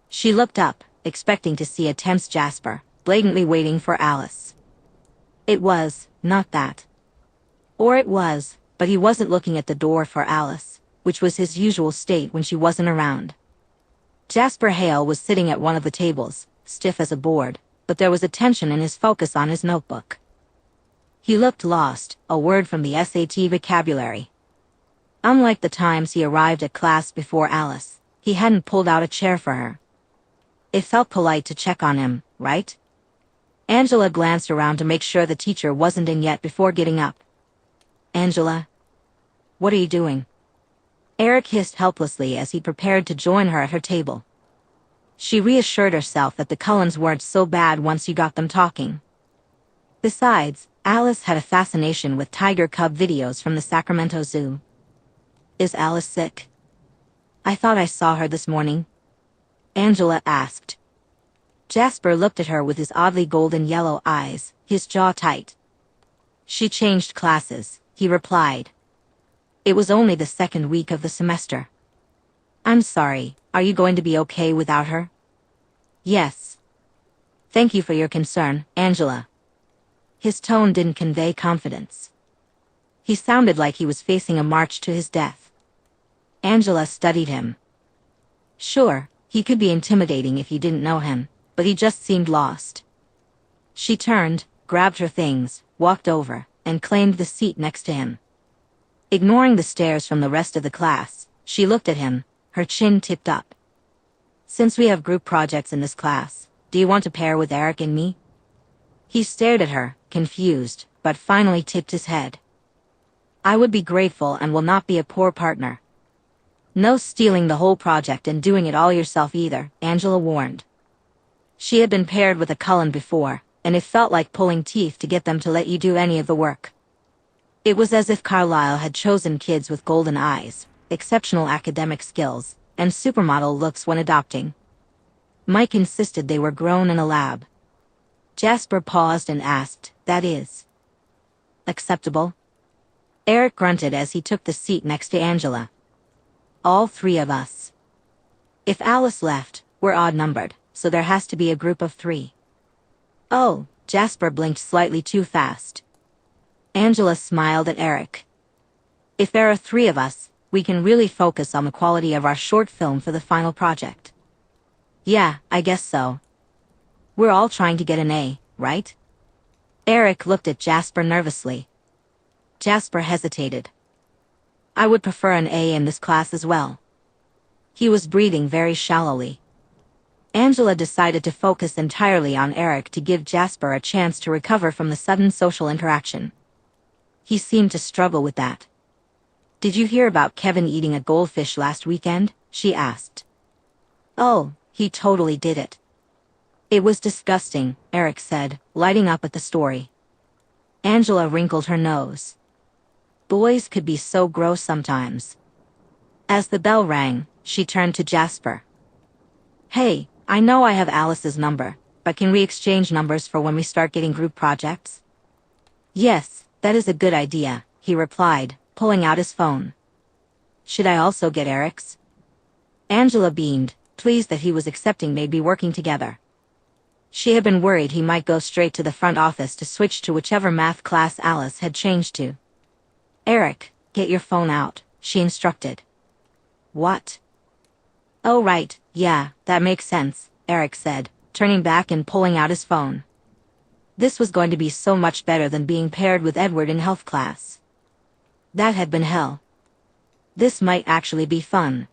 She looked up, expecting to see a tense Jasper, blatantly waiting for Alice. It was, not that. Or it was, but he wasn't looking at the door for Alice, which was his usual state when she wasn't around. Jasper Hale was sitting at one of the tables, stiff as a board, but there was a tension in his focus on his notebook. He looked lost, a word from the SAT vocabulary. Unlike the times he arrived at class before Alice, he hadn't pulled out a chair for her. It felt polite to check on him, right? Angela glanced around to make sure the teacher wasn't in yet before getting up. Angela? What are you doing? Eric hissed helplessly as he prepared to join her at her table. She reassured herself that the Cullens weren't so bad once you got them talking. Besides, Alice had a fascination with tiger cub videos from the Sacramento Zoo. Is Alice sick? I thought I saw her this morning. Angela asked. Jasper looked at her with his oddly golden yellow eyes, his jaw tight. She changed classes, he replied. It was only the second week of the semester. I'm sorry, are you going to be okay without her? Yes. Thank you for your concern, Angela. His tone didn't convey confidence. He sounded like he was facing a march to his death. Angela studied him. Sure, he could be intimidating if you didn't know him, but he just seemed lost. She turned, grabbed her things, walked over, and claimed the seat next to him. Ignoring the stares from the rest of the class, she looked at him, her chin tipped up. Since we have group projects in this class, do you want to pair with Eric and me? He stared at her, confused, but finally tipped his head. I would be grateful and will not be a poor partner. No stealing the whole project and doing it all yourself either, Angela warned. She had been paired with a Cullen before, and it felt like pulling teeth to get them to let you do any of the work. It was as if Carlisle had chosen kids with golden eyes, exceptional academic skills, and supermodel looks when adopting. Mike insisted they were grown in a lab. Jasper paused and asked, "That is acceptable?" Eric grunted as he took the seat next to Angela. "All three of us. If Alice left, we're odd-numbered, so there has to be a group of 3. Oh, Jasper blinked slightly too fast. Angela smiled at Eric. "If there are 3 of us, we can really focus on the quality of our short film for the final project." "Yeah, I guess so. We're all trying to get an A, right?" Eric looked at Jasper nervously. Jasper hesitated. "I would prefer an A in this class as well." He was breathing very shallowly. Angela decided to focus entirely on Eric to give Jasper a chance to recover from the sudden social interaction. He seemed to struggle with that. "Did you hear about Kevin eating a goldfish last weekend?" she asked. "Oh, he totally did it." "It was disgusting," Eric said, lighting up at the story. Angela wrinkled her nose. Boys could be so gross sometimes. As the bell rang, she turned to Jasper. "Hey, I know I have Alice's number, but can we exchange numbers for when we start getting group projects?" "Yes, that is a good idea," he replied, pulling out his phone. "Should I also get Eric's?" Angela beamed, pleased that he was accepting they'd be working together. She had been worried he might go straight to the front office to switch to whichever math class Alice had changed to. "Eric, get your phone out," she instructed. "What?" "Oh right, yeah, that makes sense," Eric said, turning back and pulling out his phone. This was going to be so much better than being paired with Edward in health class. That had been hell. This might actually be fun.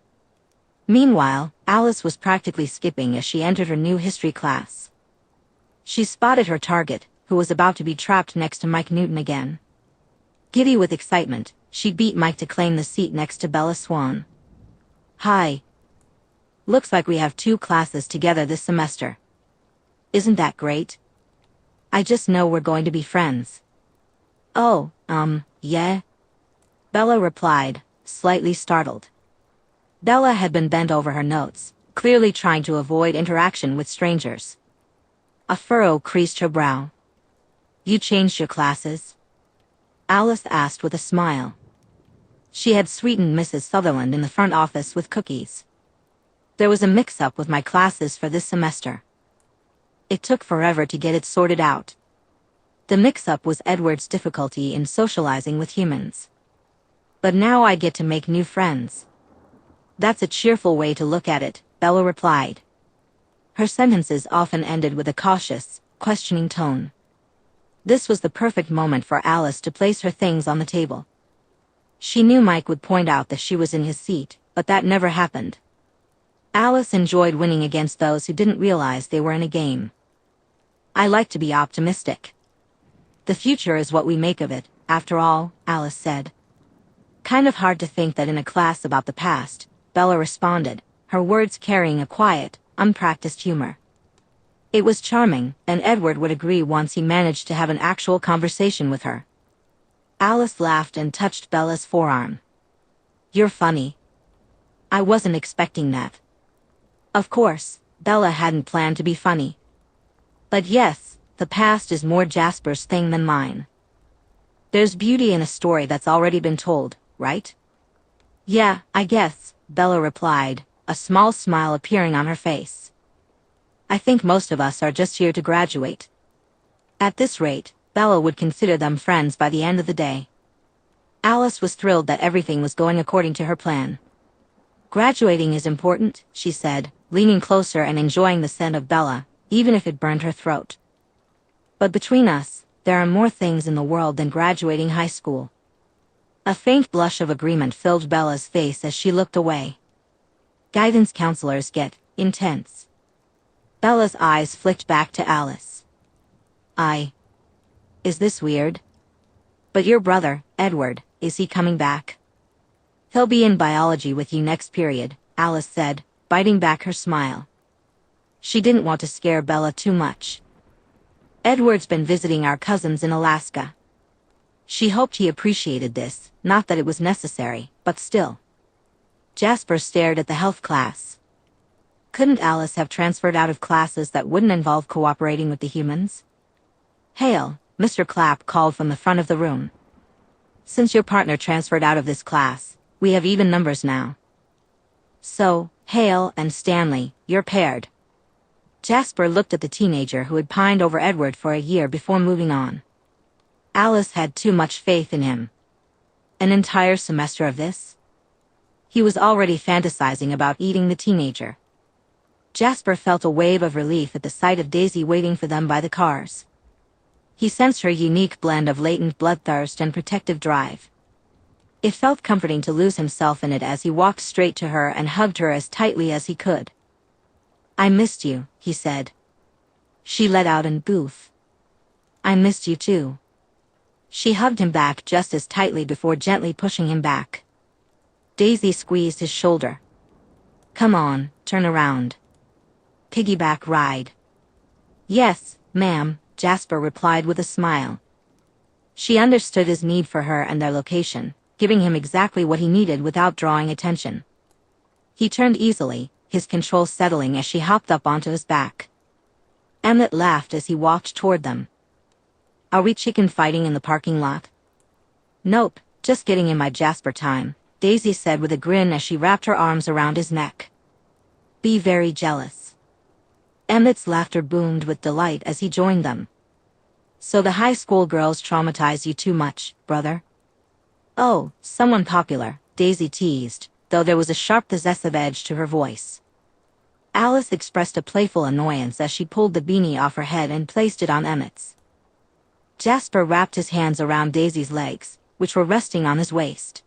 Meanwhile, Alice was practically skipping as she entered her new history class. She spotted her target, who was about to be trapped next to Mike Newton again. Giddy with excitement, she beat Mike to claim the seat next to Bella Swan. "Hi. Looks like we have 2 classes together this semester. Isn't that great? I just know we're going to be friends." "Oh, yeah?" Bella replied, slightly startled. Bella had been bent over her notes, clearly trying to avoid interaction with strangers. A furrow creased her brow. "You changed your classes?" Alice asked with a smile. She had sweetened Mrs. Sutherland in the front office with cookies. "There was a mix-up with my classes for this semester. It took forever to get it sorted out." The mix-up was Edward's difficulty in socializing with humans. "But now I get to make new friends." "That's a cheerful way to look at it," Bella replied. Her sentences often ended with a cautious, questioning tone. This was the perfect moment for Alice to place her things on the table. She knew Mike would point out that she was in his seat, but that never happened. Alice enjoyed winning against those who didn't realize they were in a game. "I like to be optimistic. The future is what we make of it, after all," Alice said. "Kind of hard to think that in a class about the past," Bella responded, her words carrying a quiet, unpracticed humor. It was charming, and Edward would agree once he managed to have an actual conversation with her. Alice laughed and touched Bella's forearm. "You're funny. I wasn't expecting that." Of course, Bella hadn't planned to be funny. But yes, the past is more Jasper's thing than mine. There's beauty in a story that's already been told, right? "Yeah, I guess," Bella replied, a small smile appearing on her face. "I think most of us are just here to graduate." At this rate, Bella would consider them friends by the end of the day. Alice was thrilled that everything was going according to her plan. "Graduating is important," she said, leaning closer and enjoying the scent of Bella, even if it burned her throat. "But between us, there are more things in the world than graduating high school." A faint blush of agreement filled Bella's face as she looked away. "Guidance counselors get intense." Bella's eyes flicked back to Alice. Is this weird? But your brother, Edward, is he coming back?" "He'll be in biology with you next period," Alice said, biting back her smile. She didn't want to scare Bella too much. Edward's been visiting our cousins in Alaska. She hoped he appreciated this, not that it was necessary, but still. Jasper stared at the health class. Couldn't Alice have transferred out of classes that wouldn't involve cooperating with the humans? "Hale," Mr. Clapp called from the front of the room. "Since your partner transferred out of this class, we have even numbers now. So, Hale and Stanley, you're paired." Jasper looked at the teenager who had pined over Edward for a year before moving on. Alice had too much faith in him. An entire semester of this? He was already fantasizing about eating the teenager. Jasper felt a wave of relief at the sight of Daisy waiting for them by the cars. He sensed her unique blend of latent bloodthirst and protective drive. It felt comforting to lose himself in it as he walked straight to her and hugged her as tightly as he could. "I missed you," he said. She let out an "oof." "I missed you too." She hugged him back just as tightly before gently pushing him back. Daisy squeezed his shoulder. "Come on, turn around. Piggyback ride." "Yes, ma'am," Jasper replied with a smile. She understood his need for her and their location, giving him exactly what he needed without drawing attention. He turned easily, his control settling as she hopped up onto his back. Emmett laughed as he walked toward them. "Are we chicken fighting in the parking lot?" "Nope, just getting in my Jasper time," Daisy said with a grin as she wrapped her arms around his neck. "Be very jealous." Emmett's laughter boomed with delight as he joined them. "So the high school girls traumatize you too much, brother?" "Oh, someone popular," Daisy teased, though there was a sharp possessive edge to her voice. Alice expressed a playful annoyance as she pulled the beanie off her head and placed it on Emmett's. Jasper wrapped his hands around Daisy's legs, which were resting on his waist.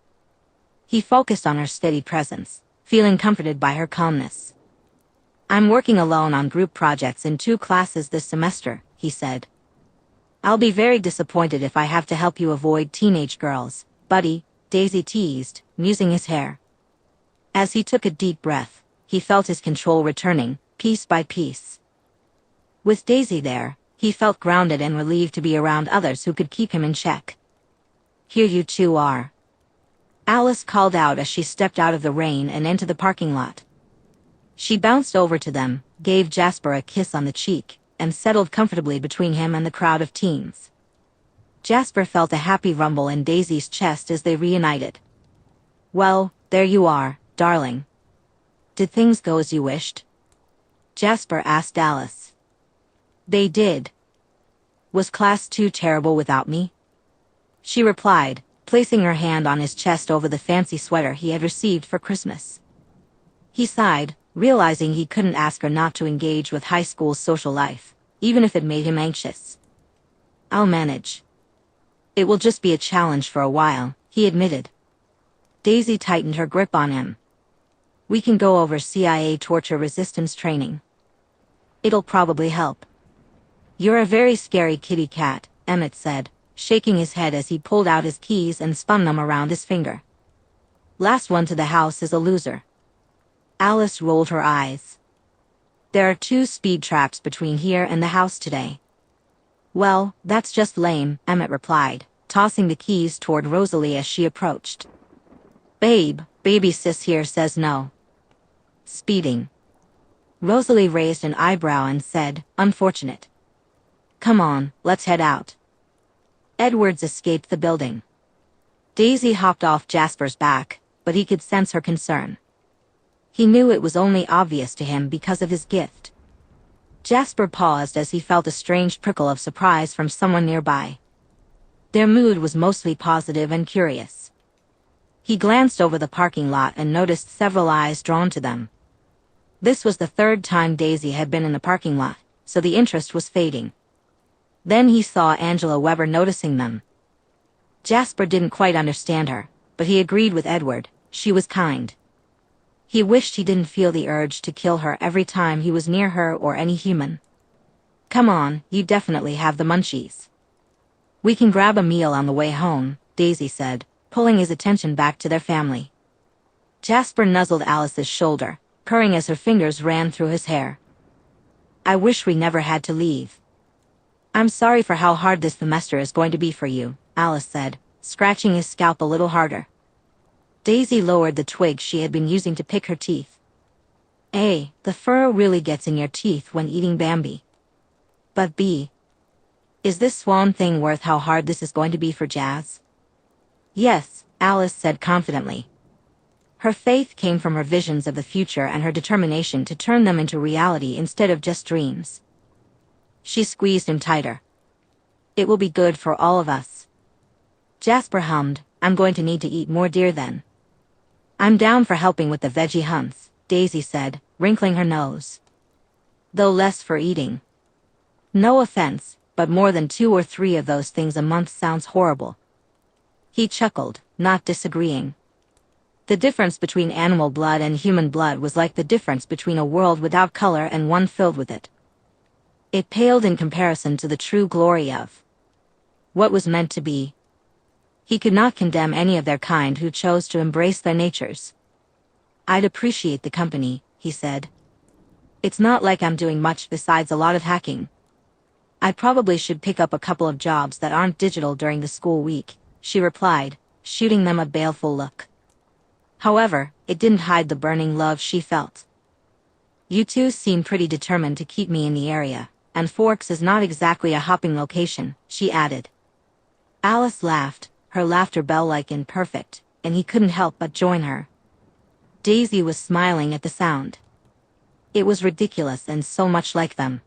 He focused on her steady presence, feeling comforted by her calmness. "I'm working alone on group projects in 2 classes this semester," he said. "I'll be very disappointed if I have to help you avoid teenage girls, buddy," Daisy teased, musing his hair. As he took a deep breath, he felt his control returning, piece by piece. With Daisy there, he felt grounded and relieved to be around others who could keep him in check. "Here you two are," Alice called out as she stepped out of the rain and into the parking lot. She bounced over to them, gave Jasper a kiss on the cheek, and settled comfortably between him and the crowd of teens. Jasper felt a happy rumble in Daisy's chest as they reunited. "Well, there you are, darling. Did things go as you wished?" Jasper asked Alice. "They did." "Was class too terrible without me?" She replied, placing her hand on his chest over the fancy sweater he had received for Christmas. He sighed, realizing he couldn't ask her not to engage with high school's social life, even if it made him anxious. "I'll manage. It will just be a challenge for a while," he admitted. Daisy tightened her grip on him. "We can go over CIA torture resistance training. It'll probably help." "You're a very scary kitty cat," Emmett said, shaking his head as he pulled out his keys and spun them around his finger. "Last one to the house is a loser." Alice rolled her eyes. "There are 2 speed traps between here and the house today." "Well, that's just lame," Emmett replied, tossing the keys toward Rosalie as she approached. "Babe, baby sis here says no." "Speeding." Rosalie raised an eyebrow and said, "Unfortunate." "Come on, let's head out." Edwards escaped the building. Daisy hopped off Jasper's back, but he could sense her concern. He knew it was only obvious to him because of his gift. Jasper paused as he felt a strange prickle of surprise from someone nearby. Their mood was mostly positive and curious. He glanced over the parking lot and noticed several eyes drawn to them. This was the 3rd time Daisy had been in the parking lot, so the interest was fading. Then he saw Angela Weber noticing them. Jasper didn't quite understand her, but he agreed with Edward, she was kind. He wished he didn't feel the urge to kill her every time he was near her or any human. "Come on, you definitely have the munchies. We can grab a meal on the way home," Daisy said, pulling his attention back to their family. Jasper nuzzled Alice's shoulder, purring as her fingers ran through his hair. "I wish we never had to leave." I'm sorry for how hard this semester is going to be for you, Alice said, scratching his scalp a little harder. Daisy lowered the twig she had been using to pick her teeth. A, the furrow really gets in your teeth when eating Bambi. But B, is this swan thing worth how hard this is going to be for Jazz? Yes, Alice said confidently. Her faith came from her visions of the future and her determination to turn them into reality instead of just dreams. She squeezed him tighter. It will be good for all of us. Jasper hummed, I'm going to need to eat more deer then. I'm down for helping with the veggie hunts, Daisy said, wrinkling her nose. Though less for eating. No offense, but more than 2 or 3 of those things a month sounds horrible. He chuckled, not disagreeing. The difference between animal blood and human blood was like the difference between a world without color and one filled with it. It paled in comparison to the true glory of what was meant to be. He could not condemn any of their kind who chose to embrace their natures. I'd appreciate the company, he said. It's not like I'm doing much besides a lot of hacking. I probably should pick up a couple of jobs that aren't digital during the school week, she replied, shooting them a baleful look. However, it didn't hide the burning love she felt. You two seem pretty determined to keep me in the area, and Forks is not exactly a hopping location, she added. Alice laughed, her laughter bell-like and perfect, and he couldn't help but join her. Daisy was smiling at the sound. It was ridiculous and so much like them.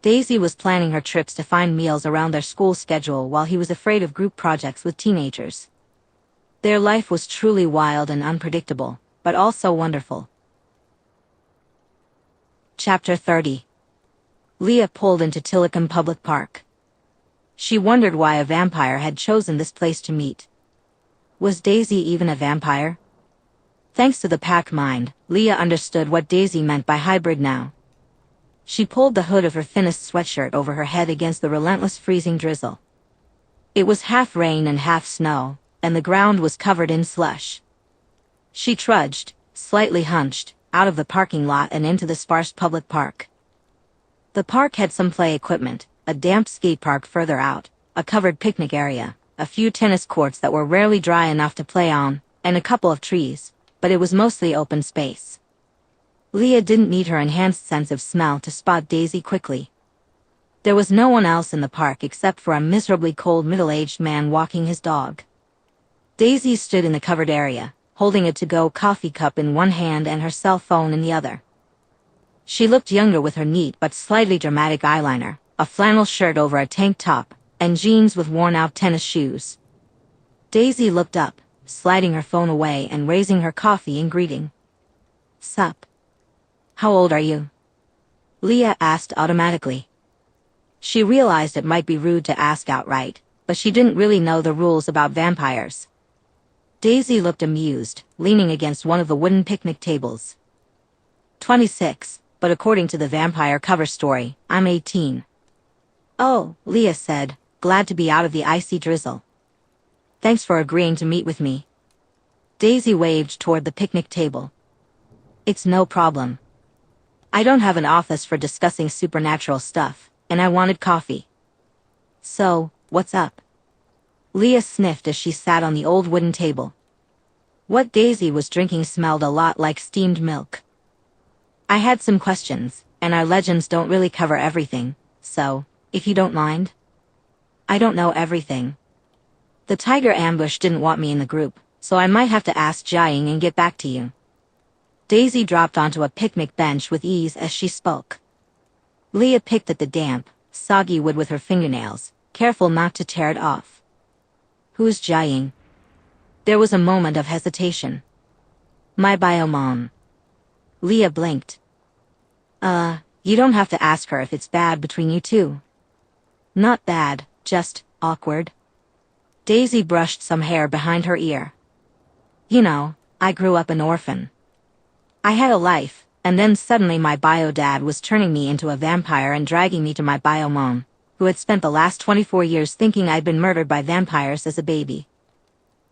Daisy was planning her trips to find meals around their school schedule while he was afraid of group projects with teenagers. Their life was truly wild and unpredictable, but also wonderful. Chapter 30. Leah pulled into Tillicum Public Park. She wondered why a vampire had chosen this place to meet. Was Daisy even a vampire? Thanks to the pack mind, Leah understood what Daisy meant by hybrid now. She pulled the hood of her thinnest sweatshirt over her head against the relentless freezing drizzle. It was half rain and half snow, and the ground was covered in slush. She trudged, slightly hunched, out of the parking lot and into the sparse public park. The park had some play equipment, a damp skate park further out, a covered picnic area, a few tennis courts that were rarely dry enough to play on, and a couple of trees, but it was mostly open space. Leah didn't need her enhanced sense of smell to spot Daisy quickly. There was no one else in the park except for a miserably cold middle-aged man walking his dog. Daisy stood in the covered area, holding a to-go coffee cup in one hand and her cell phone in the other. She looked younger with her neat but slightly dramatic eyeliner, a flannel shirt over a tank top, and jeans with worn-out tennis shoes. Daisy looked up, sliding her phone away and raising her coffee in greeting. Sup? How old are you? Leah asked automatically. She realized it might be rude to ask outright, but she didn't really know the rules about vampires. Daisy looked amused, leaning against one of the wooden picnic tables. 26, but according to the vampire cover story, I'm 18. Oh, Leah said, glad to be out of the icy drizzle. Thanks for agreeing to meet with me. Daisy waved toward the picnic table. It's no problem. I don't have an office for discussing supernatural stuff, and I wanted coffee. So, what's up? Leah sniffed as she sat on the old wooden table. What Daisy was drinking smelled a lot like steamed milk. I had some questions, and our legends don't really cover everything, so, if you don't mind. I don't know everything. The tiger ambush didn't want me in the group, so I might have to ask Jiaying and get back to you. Daisy dropped onto a picnic bench with ease as she spoke. Leah picked at the damp, soggy wood with her fingernails, careful not to tear it off. Who's Jiaying? There was a moment of hesitation. My biomom. Leah blinked. You don't have to ask her if it's bad between you two. Not bad, just awkward. Daisy brushed some hair behind her ear. You know, I grew up an orphan. I had a life, and then suddenly my bio-dad was turning me into a vampire and dragging me to my bio-mom, who had spent the last 24 years thinking I'd been murdered by vampires as a baby.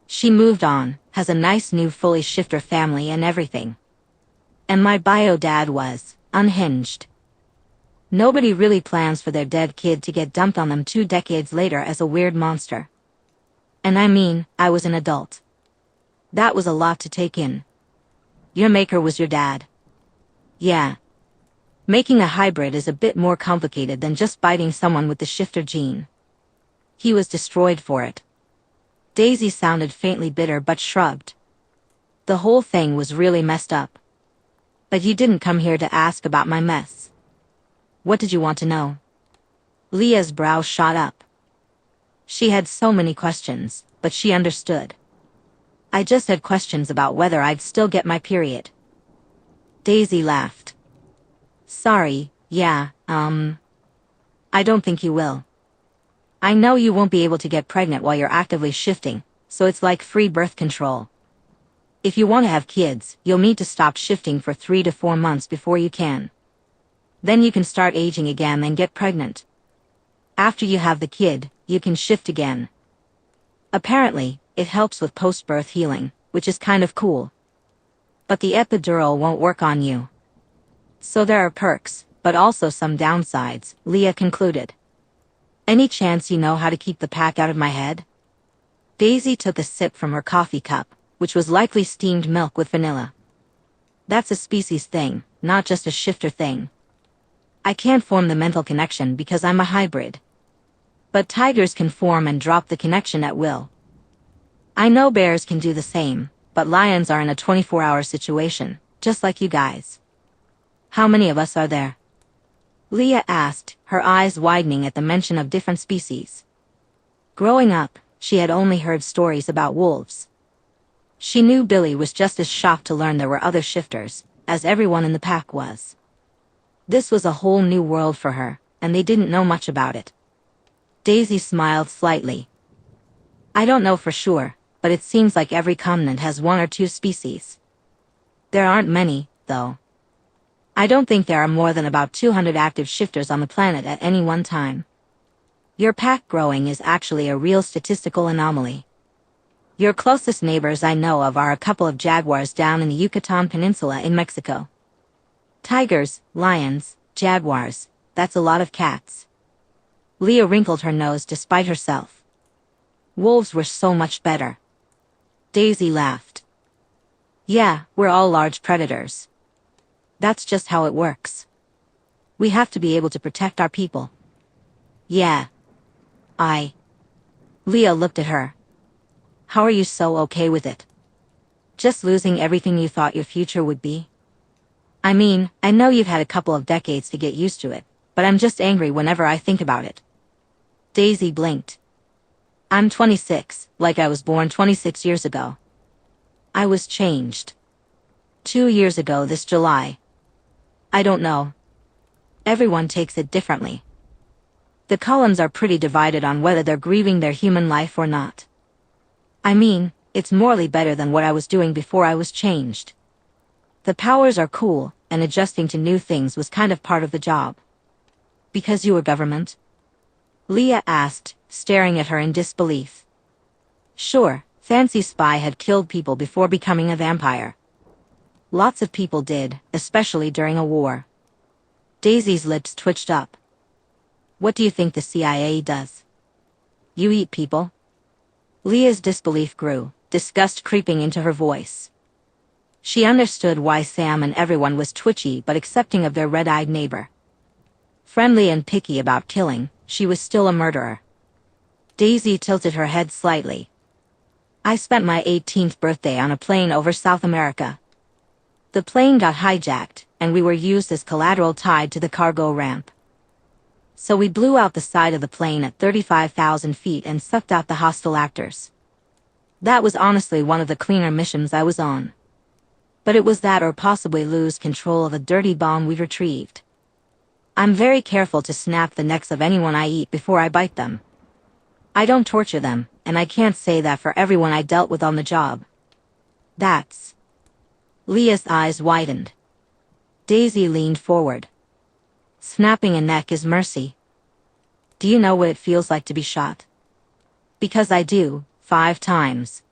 She moved on, has a nice new fully shifter family and everything. And my bio-dad was unhinged. Nobody really plans for their dead kid to get dumped on them 2 decades later as a weird monster. And I mean, I was an adult. That was a lot to take in. Your maker was your dad. Yeah. Making a hybrid is a bit more complicated than just biting someone with the shifter gene. He was destroyed for it. Daisy sounded faintly bitter but shrugged. The whole thing was really messed up. But you didn't come here to ask about my mess. What did you want to know? Leah's brow shot up. She had so many questions, but she understood. I just had questions about whether I'd still get my period. Daisy laughed. Sorry, yeah, I don't think you will. I know you won't be able to get pregnant while you're actively shifting, so it's like free birth control. If you want to have kids, you'll need to stop shifting for 3 to 4 months before you can. Then you can start aging again and get pregnant. After you have the kid, you can shift again. Apparently, it helps with post-birth healing, which is kind of cool. But the epidural won't work on you. So there are perks, but also some downsides, Leah concluded. Any chance you know how to keep the pack out of my head? Daisy took a sip from her coffee cup, which was likely steamed milk with vanilla. That's a species thing, not just a shifter thing. I can't form the mental connection because I'm a hybrid. But tigers can form and drop the connection at will. I know bears can do the same, but lions are in a 24-hour situation, just like you guys. How many of us are there? Leah asked, her eyes widening at the mention of different species. Growing up, she had only heard stories about wolves. She knew Billy was just as shocked to learn there were other shifters, as everyone in the pack was. This was a whole new world for her, and they didn't know much about it. Daisy smiled slightly. I don't know for sure, but it seems like every continent has 1 or 2 species. There aren't many, though. I don't think there are more than about 200 active shifters on the planet at any one time. Your pack growing is actually a real statistical anomaly. Your closest neighbors I know of are a couple of jaguars down in the Yucatan Peninsula in Mexico. Tigers, lions, jaguars, that's a lot of cats. Leah wrinkled her nose despite herself. Wolves were so much better. Daisy laughed. Yeah, we're all large predators. That's just how it works. We have to be able to protect our people. Yeah. Leah looked at her. How are you so okay with it? Just losing everything you thought your future would be? I mean, I know you've had a couple of decades to get used to it, but I'm just angry whenever I think about it. Daisy blinked. I'm 26, like I was born 26 years ago. I was changed. 2 years ago this July. I don't know. Everyone takes it differently. The Cullens are pretty divided on whether they're grieving their human life or not. I mean, it's morally better than what I was doing before I was changed. The powers are cool, and adjusting to new things was kind of part of the job. Because you were government? Leah asked, staring at her in disbelief. Sure, Fancy Spy had killed people before becoming a vampire. Lots of people did, especially during a war. Daisy's lips twitched up. What do you think the CIA does? You eat people? Leah's disbelief grew, disgust creeping into her voice. She understood why Sam and everyone was twitchy but accepting of their red-eyed neighbor. Friendly and picky about killing, she was still a murderer. Daisy tilted her head slightly. I spent my 18th birthday on a plane over South America. The plane got hijacked, and we were used as collateral tied to the cargo ramp. So we blew out the side of the plane at 35,000 feet and sucked out the hostile actors. That was honestly one of the cleaner missions I was on. But it was that or possibly lose control of a dirty bomb we retrieved. I'm very careful to snap the necks of anyone I eat before I bite them. I don't torture them, and I can't say that for everyone I dealt with on the job. That's... Leah's eyes widened. Daisy leaned forward. Snapping a neck is mercy. Do you know what it feels like to be shot? Because I do, 5 times.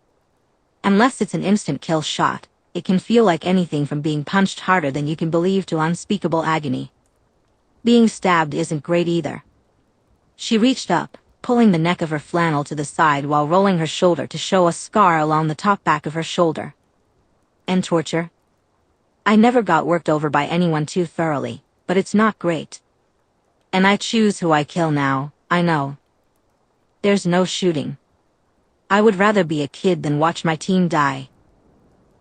Unless it's an instant kill shot, it can feel like anything from being punched harder than you can believe to unspeakable agony. Being stabbed isn't great either. She reached up, pulling the neck of her flannel to the side while rolling her shoulder to show a scar along the top back of her shoulder. And torture? I never got worked over by anyone too thoroughly, but it's not great. And I choose who I kill now, I know. There's no shooting. I would rather be a kid than watch my team die.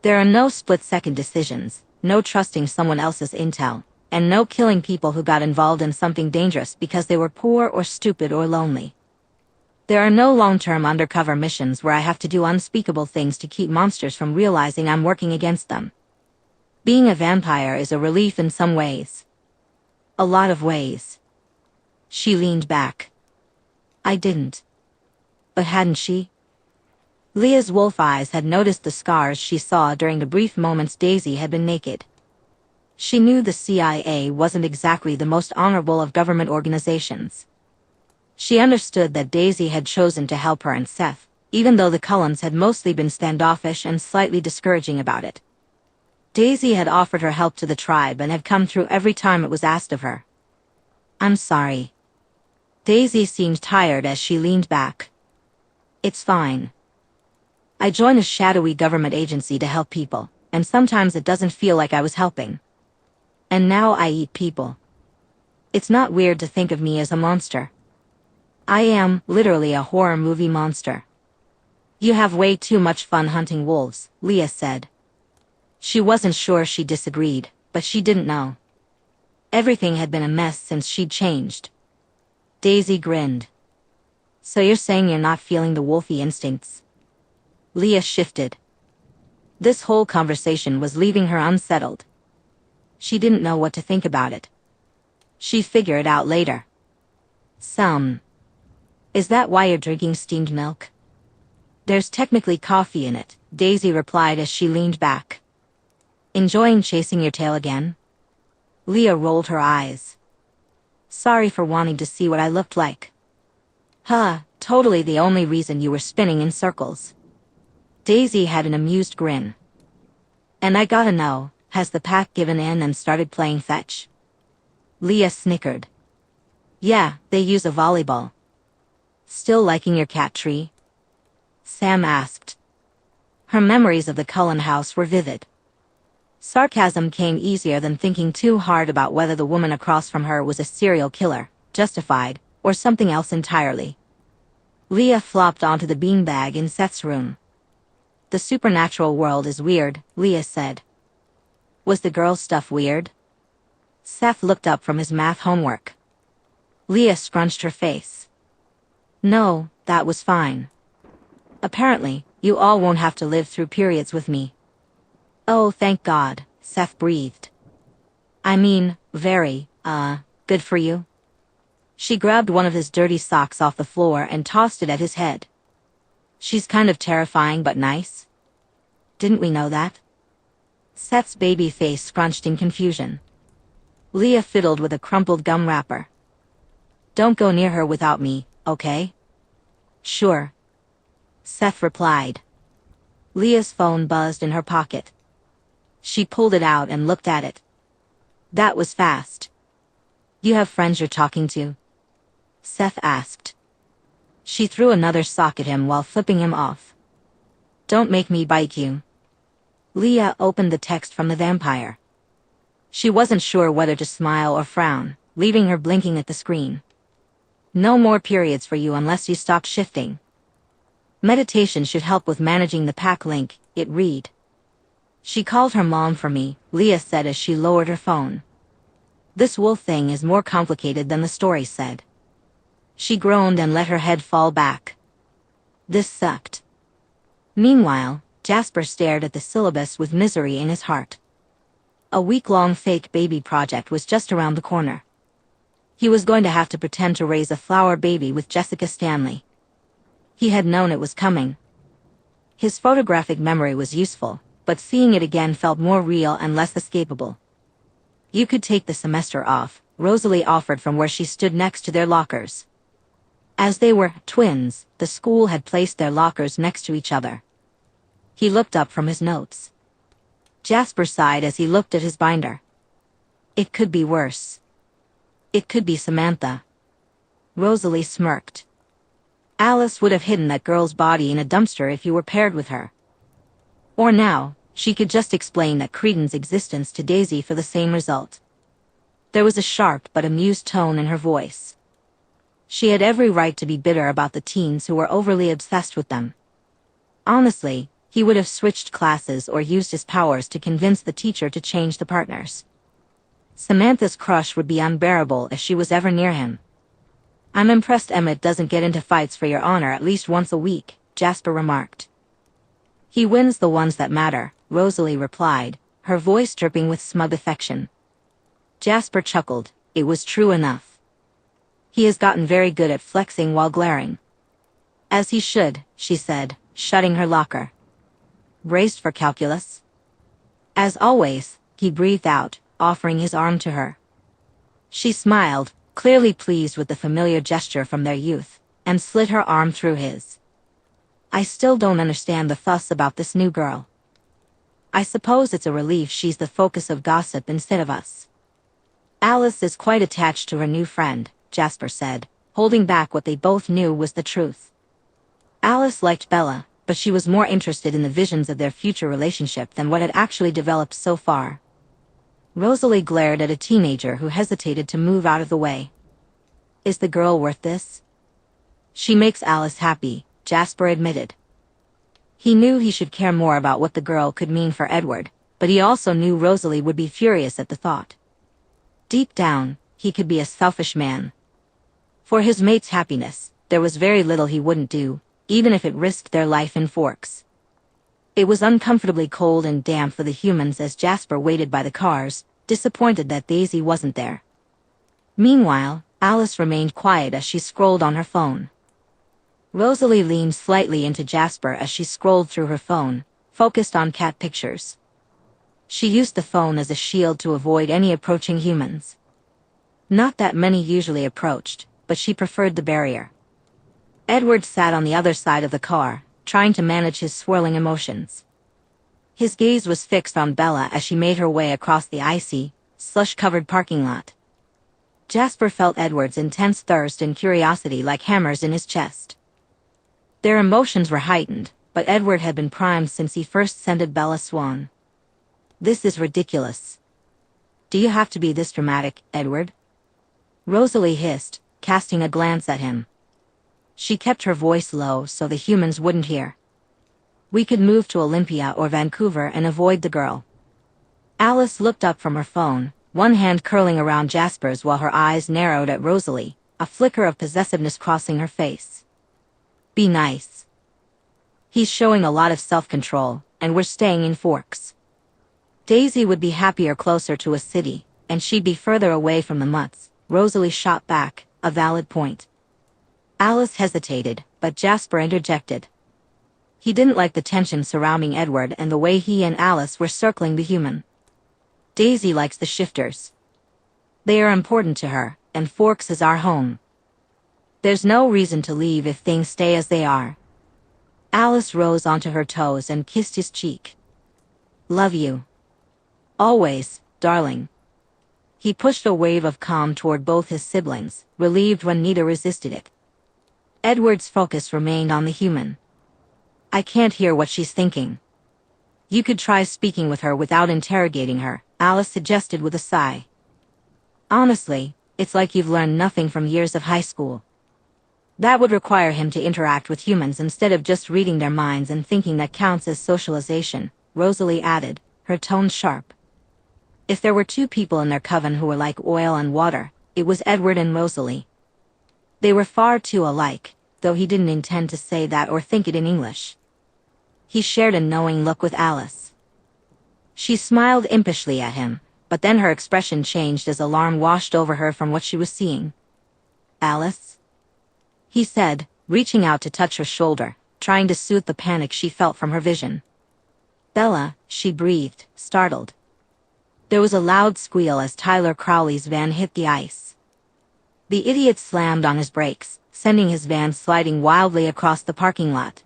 There are no split-second decisions, no trusting someone else's intel, and no killing people who got involved in something dangerous because they were poor or stupid or lonely. There are no long-term undercover missions where I have to do unspeakable things to keep monsters from realizing I'm working against them. Being a vampire is a relief in some ways. A lot of ways. She leaned back. I didn't. But hadn't she? Leah's wolf eyes had noticed the scars she saw during the brief moments Daisy had been naked. She knew the CIA wasn't exactly the most honorable of government organizations. She understood that Daisy had chosen to help her and Seth, even though the Cullens had mostly been standoffish and slightly discouraging about it. Daisy had offered her help to the tribe and had come through every time it was asked of her. I'm sorry. Daisy seemed tired as she leaned back. It's fine. I joined a shadowy government agency to help people, and sometimes it doesn't feel like I was helping. And now I eat people. It's not weird to think of me as a monster. I am, literally, a horror movie monster. You have way too much fun hunting wolves, Leah said. She wasn't sure she disagreed, but she didn't know. Everything had been a mess since she'd changed. Daisy grinned. So you're saying you're not feeling the wolfy instincts? Leah shifted. This whole conversation was leaving her unsettled. She didn't know what to think about it. She'd figure it out later. Some. Is that why you're drinking steamed milk? There's technically coffee in it, Daisy replied as she leaned back. Enjoying chasing your tail again? Leah rolled her eyes. Sorry for wanting to see what I looked like. Huh, totally the only reason you were spinning in circles. Daisy had an amused grin. And I gotta know, has the pack given in and started playing fetch? Leah snickered. Yeah, they use a volleyball. Still liking your cat tree? Sam asked. Her memories of the Cullen house were vivid. Sarcasm came easier than thinking too hard about whether the woman across from her was a serial killer, justified, or something else entirely. Leah flopped onto the beanbag in Seth's room. The supernatural world is weird, Leah said. Was the girl stuff weird? Seth looked up from his math homework. Leah scrunched her face. No, that was fine. Apparently, you all won't have to live through periods with me. Oh, thank God, Seth breathed. I mean, very, good for you. She grabbed one of his dirty socks off the floor and tossed it at his head. She's kind of terrifying but nice. Didn't we know that? Seth's baby face scrunched in confusion. Leah fiddled with a crumpled gum wrapper. Don't go near her without me, okay? Sure. Seth replied. Leah's phone buzzed in her pocket. She pulled it out and looked at it. That was fast. You have friends you're talking to? Seth asked. She threw another sock at him while flipping him off. Don't make me bite you. Leah opened the text from the vampire. She wasn't sure whether to smile or frown, leaving her blinking at the screen. No more periods for you unless you stop shifting. Meditation should help with managing the pack link, it read. She called her mom for me, Leah said as she lowered her phone. This wolf thing is more complicated than the story said. She groaned and let her head fall back. This sucked. Meanwhile, Jasper stared at the syllabus with misery in his heart. A week-long fake baby project was just around the corner. He was going to have to pretend to raise a flower baby with Jessica Stanley. He had known it was coming. His photographic memory was useful, but seeing it again felt more real and less escapable. You could take the semester off, Rosalie offered from where she stood next to their lockers. As they were twins, the school had placed their lockers next to each other. He looked up from his notes. Jasper sighed as he looked at his binder. It could be worse. It could be Samantha. Rosalie smirked. Alice would have hidden that girl's body in a dumpster if you were paired with her. Or now, she could just explain that Creedon's existence to Daisy for the same result. There was a sharp but amused tone in her voice. She had every right to be bitter about the teens who were overly obsessed with them. Honestly, he would have switched classes or used his powers to convince the teacher to change the partners. Samantha's crush would be unbearable if she was ever near him. "I'm impressed Emmett doesn't get into fights for your honor at least once a week," Jasper remarked. "He wins the ones that matter," Rosalie replied, her voice dripping with smug affection. Jasper chuckled. It was true enough. He has gotten very good at flexing while glaring. "As he should," she said, shutting her locker. "Braced for calculus?" "As always," he breathed out, offering his arm to her. She smiled, clearly pleased with the familiar gesture from their youth, and slid her arm through his. "I still don't understand the fuss about this new girl. I suppose it's a relief she's the focus of gossip instead of us." "Alice is quite attached to her new friend," Jasper said, holding back what they both knew was the truth. Alice liked Bella, but she was more interested in the visions of their future relationship than what had actually developed so far. Rosalie glared at a teenager who hesitated to move out of the way. "Is the girl worth this?" "She makes Alice happy," Jasper admitted. He knew he should care more about what the girl could mean for Edward, but he also knew Rosalie would be furious at the thought. Deep down, he could be a selfish man. For his mate's happiness, there was very little he wouldn't do, even if it risked their life in Forks. It was uncomfortably cold and damp for the humans as Jasper waited by the cars, disappointed that Daisy wasn't there. Meanwhile, Alice remained quiet as she scrolled on her phone. Rosalie leaned slightly into Jasper as she scrolled through her phone, focused on cat pictures. She used the phone as a shield to avoid any approaching humans. Not that many usually approached, but she preferred the barrier. Edward sat on the other side of the car, trying to manage his swirling emotions. His gaze was fixed on Bella as she made her way across the icy, slush-covered parking lot. Jasper felt Edward's intense thirst and curiosity like hammers in his chest. Their emotions were heightened, but Edward had been primed since he first scented Bella Swan. "This is ridiculous. Do you have to be this dramatic, Edward?" Rosalie hissed, casting a glance at him. She kept her voice low so the humans wouldn't hear. "We could move to Olympia or Vancouver and avoid the girl." Alice looked up from her phone, one hand curling around Jasper's while her eyes narrowed at Rosalie, a flicker of possessiveness crossing her face. "Be nice. He's showing a lot of self-control, and we're staying in Forks. Daisy would be happier closer to a city, and she'd be further away from the mutts," Rosalie shot back, a valid point. Alice hesitated, but Jasper interjected. He didn't like the tension surrounding Edward and the way he and Alice were circling the human. "Daisy likes the shifters. They are important to her, and Forks is our home. There's no reason to leave if things stay as they are." Alice rose onto her toes and kissed his cheek. "Love you. Always, darling." He pushed a wave of calm toward both his siblings, relieved when neither resisted it. Edward's focus remained on the human. "I can't hear what she's thinking." "You could try speaking with her without interrogating her," Alice suggested with a sigh. "Honestly, it's like you've learned nothing from years of high school." "That would require him to interact with humans instead of just reading their minds and thinking that counts as socialization," Rosalie added, her tone sharp. If there were two people in their coven who were like oil and water, it was Edward and Rosalie. They were far too alike, though he didn't intend to say that or think it in English. He shared a knowing look with Alice. She smiled impishly at him, but then her expression changed as alarm washed over her from what she was seeing. "Alice?" he said, reaching out to touch her shoulder, trying to soothe the panic she felt from her vision. "Bella," she breathed, startled. There was a loud squeal as Tyler Crowley's van hit the ice. The idiot slammed on his brakes, sending his van sliding wildly across the parking lot.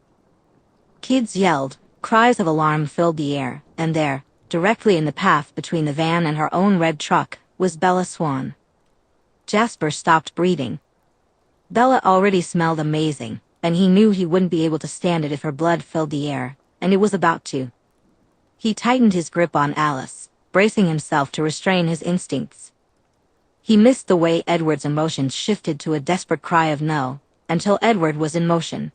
Kids yelled, cries of alarm filled the air, and there, directly in the path between the van and her own red truck, was Bella Swan. Jasper stopped breathing. Bella already smelled amazing, and he knew he wouldn't be able to stand it if her blood filled the air, and it was about to. He tightened his grip on Alice, bracing himself to restrain his instincts. He missed the way Edward's emotions shifted to a desperate cry of no, until Edward was in motion.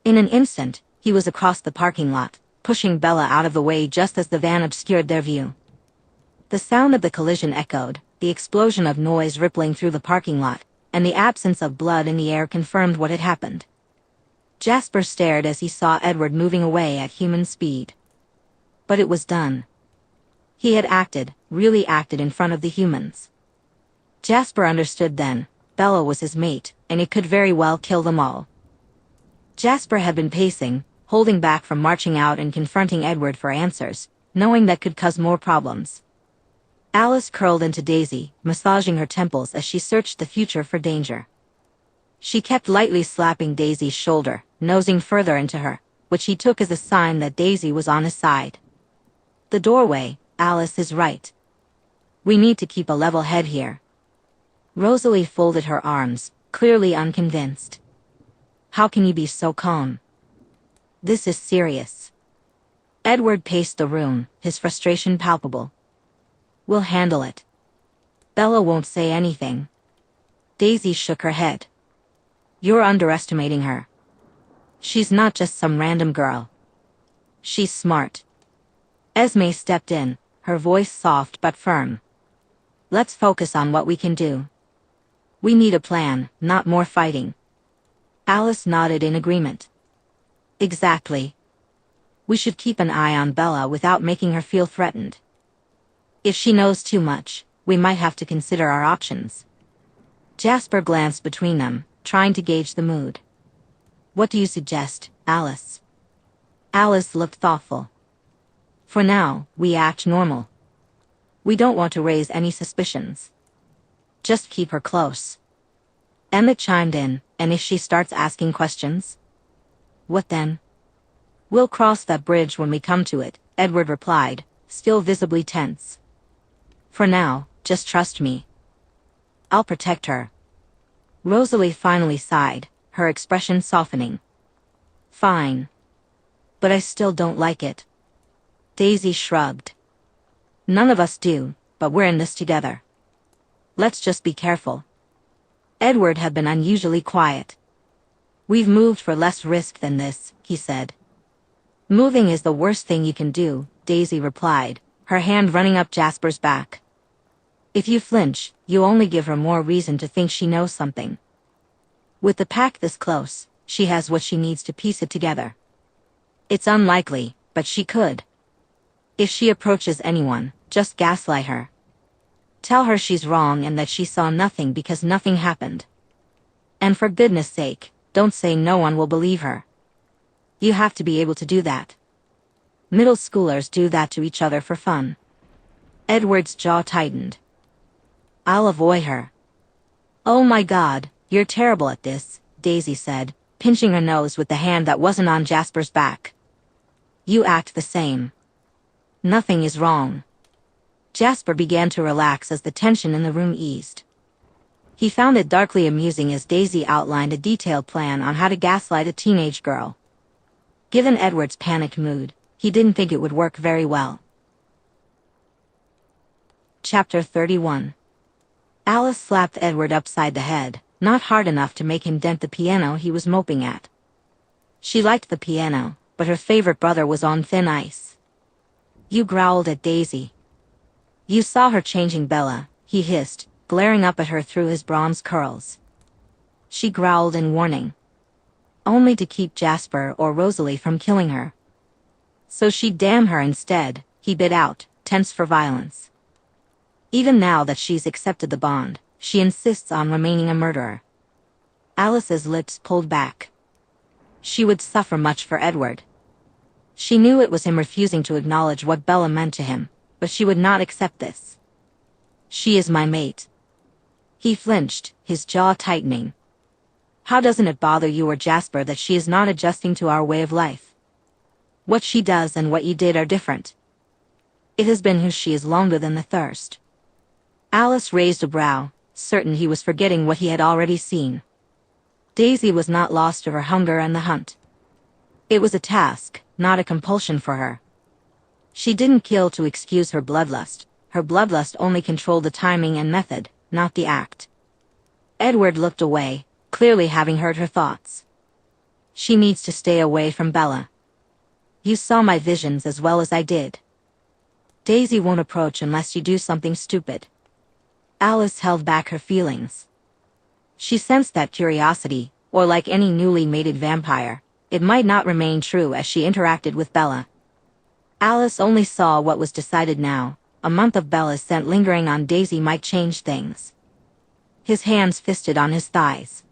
In an instant, he was across the parking lot, pushing Bella out of the way just as the van obscured their view. The sound of the collision echoed, the explosion of noise rippling through the parking lot, and the absence of blood in the air confirmed what had happened. Jasper stared as he saw Edward moving away at human speed. But it was done. He had acted, really acted in front of the humans. Jasper understood then, Bella was his mate, and it could very well kill them all. Jasper had been pacing, holding back from marching out and confronting Edward for answers, knowing that could cause more problems. Alice curled into Daisy, massaging her temples as she searched the future for danger. She kept lightly slapping Daisy's shoulder, nosing further into her, which he took as a sign that Daisy was on his side. The doorway, Alice is right. We need to keep a level head here. Rosalie folded her arms, clearly unconvinced. How can you be so calm? This is serious. Edward paced the room, his frustration palpable. We'll handle it. Bella won't say anything. Daisy shook her head. You're underestimating her. She's not just some random girl. She's smart. Esme stepped in, her voice soft but firm. Let's focus on what we can do. We need a plan, not more fighting. Alice nodded in agreement. Exactly. We should keep an eye on Bella without making her feel threatened. If she knows too much, we might have to consider our options. Jasper glanced between them, trying to gauge the mood. What do you suggest, Alice? Alice looked thoughtful. For now, we act normal. We don't want to raise any suspicions. Just keep her close. Emmett chimed in, and if she starts asking questions? What then? We'll cross that bridge when we come to it, Edward replied, still visibly tense. For now, just trust me. I'll protect her. Rosalie finally sighed, her expression softening. Fine. But I still don't like it. Daisy shrugged. None of us do, but we're in this together. Let's just be careful. Edward had been unusually quiet. We've moved for less risk than this, he said. Moving is the worst thing you can do, Daisy replied, her hand running up Jasper's back. If you flinch, you only give her more reason to think she knows something. With the pack this close, she has what she needs to piece it together. It's unlikely, but she could. If she approaches anyone, just gaslight her. Tell her she's wrong and that she saw nothing because nothing happened. And for goodness sake, don't say no one will believe her. You have to be able to do that. Middle schoolers do that to each other for fun. Edward's jaw tightened. I'll avoid her. Oh my God, you're terrible at this, Daisy said, pinching her nose with the hand that wasn't on Jasper's back. You act the same. Nothing is wrong. Jasper began to relax as the tension in the room eased. He found it darkly amusing as Daisy outlined a detailed plan on how to gaslight a teenage girl. Given Edward's panicked mood, he didn't think it would work very well. Chapter 31. Alice slapped Edward upside the head, not hard enough to make him dent the piano he was moping at. She liked the piano, but her favorite brother was on thin ice. You growled at Daisy. You saw her changing Bella, he hissed, glaring up at her through his bronze curls. She growled in warning. Only to keep Jasper or Rosalie from killing her. So she'd damn her instead, he bit out, tense for violence. Even now that she's accepted the bond, she insists on remaining a murderer. Alice's lips pulled back. She would suffer much for Edward. She knew it was him refusing to acknowledge what Bella meant to him, but she would not accept this. She is my mate. He flinched, his jaw tightening. How doesn't it bother you or Jasper that she is not adjusting to our way of life? What she does and what you did are different. It has been who she is longer than the thirst. Alice raised a brow, certain he was forgetting what he had already seen. Daisy was not lost to her hunger and the hunt. It was a task, not a compulsion for her. She didn't kill to excuse her bloodlust. Her bloodlust only controlled the timing and method, not the act. Edward looked away, clearly having heard her thoughts. She needs to stay away from Bella. You saw my visions as well as I did. Daisy won't approach unless you do something stupid. Alice held back her feelings. She sensed that curiosity, or like any newly mated vampire, it might not remain true as she interacted with Bella. Alice only saw what was decided now. A month of Bella's scent lingering on Daisy might change things. His hands fisted on his thighs.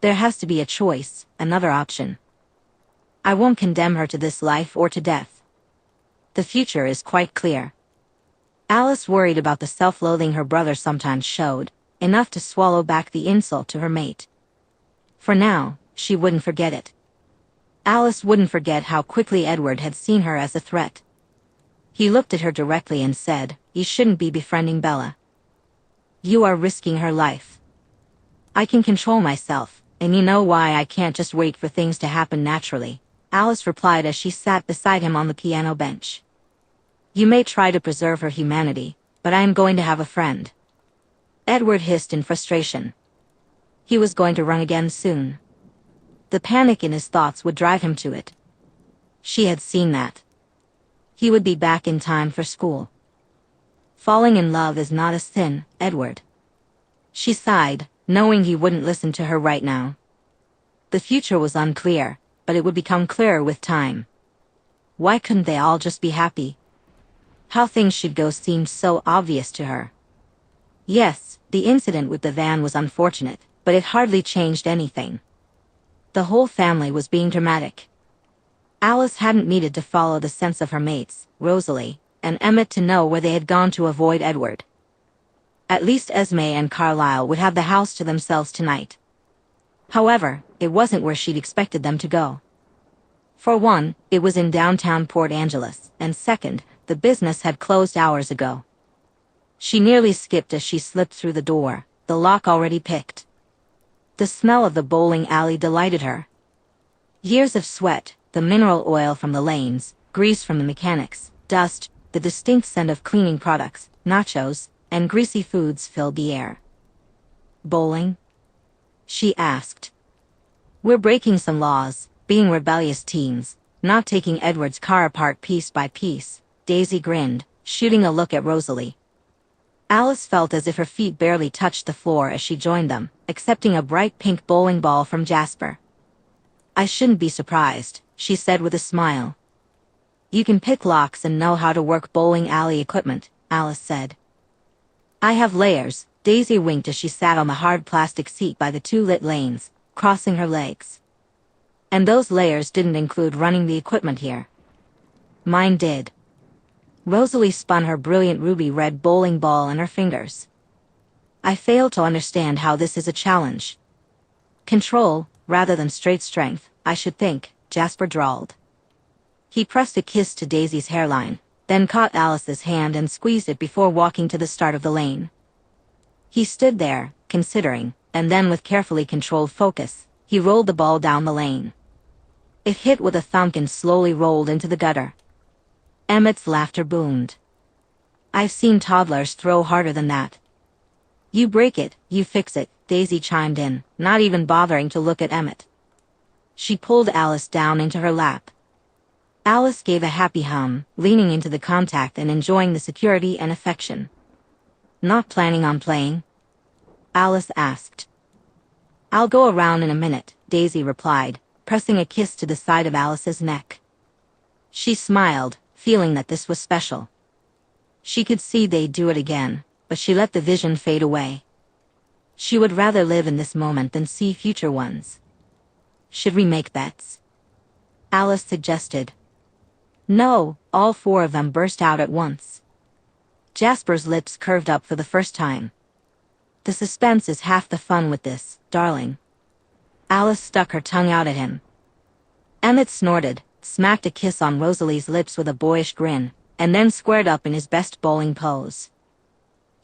There has to be a choice, another option. I won't condemn her to this life or to death. The future is quite clear. Alice worried about the self-loathing her brother sometimes showed, enough to swallow back the insult to her mate. For now, she wouldn't forget it. Alice wouldn't forget how quickly Edward had seen her as a threat. He looked at her directly and said, "You shouldn't be befriending Bella. You are risking her life." "I can control myself, and you know why I can't just wait for things to happen naturally," Alice replied as she sat beside him on the piano bench. "You may try to preserve her humanity, but I am going to have a friend." Edward hissed in frustration. He was going to run again soon. The panic in his thoughts would drive him to it. She had seen that. He would be back in time for school. "Falling in love is not a sin, Edward." She sighed, knowing he wouldn't listen to her right now. The future was unclear, but it would become clearer with time. Why couldn't they all just be happy? How things should go seemed so obvious to her. Yes, the incident with the van was unfortunate, but it hardly changed anything. The whole family was being dramatic. Alice hadn't needed to follow the sense of her mates, Rosalie, and Emmett to know where they had gone to avoid Edward. At least Esme and Carlisle would have the house to themselves tonight. However, it wasn't where she'd expected them to go. For one, it was in downtown Port Angeles, and second, the business had closed hours ago. She nearly skipped as she slipped through the door, the lock already picked. The smell of the bowling alley delighted her. Years of sweat, the mineral oil from the lanes, grease from the mechanics, dust, the distinct scent of cleaning products, nachos, and greasy foods filled the air. "Bowling?" she asked. "We're breaking some laws, being rebellious teens, not taking Edward's car apart piece by piece," Daisy grinned, shooting a look at Rosalie. Alice felt as if her feet barely touched the floor as she joined them, accepting a bright pink bowling ball from Jasper. "I shouldn't be surprised," she said with a smile. "You can pick locks and know how to work bowling alley equipment," Alice said. "I have layers," Daisy winked as she sat on the hard plastic seat by the two lit lanes, crossing her legs. "And those layers didn't include running the equipment here." "Mine did." Rosalie spun her brilliant ruby-red bowling ball in her fingers. "I fail to understand how this is a challenge." "Control, rather than straight strength, I should think," Jasper drawled. He pressed a kiss to Daisy's hairline, then caught Alice's hand and squeezed it before walking to the start of the lane. He stood there, considering, and then with carefully controlled focus, he rolled the ball down the lane. It hit with a thunk and slowly rolled into the gutter. Emmett's laughter boomed. "I've seen toddlers throw harder than that." "You break it, you fix it," Daisy chimed in, not even bothering to look at Emmett. She pulled Alice down into her lap. Alice gave a happy hum, leaning into the contact and enjoying the security and affection. "Not planning on playing?" Alice asked. "I'll go around in a minute," Daisy replied, pressing a kiss to the side of Alice's neck. She smiled, feeling that this was special. She could see they'd do it again, but she let the vision fade away. She would rather live in this moment than see future ones. "Should we make bets?" Alice suggested. "No," all four of them burst out at once. Jasper's lips curved up for the first time. "The suspense is half the fun with this, darling." Alice stuck her tongue out at him. Emmett snorted, smacked a kiss on Rosalie's lips with a boyish grin, and then squared up in his best bowling pose.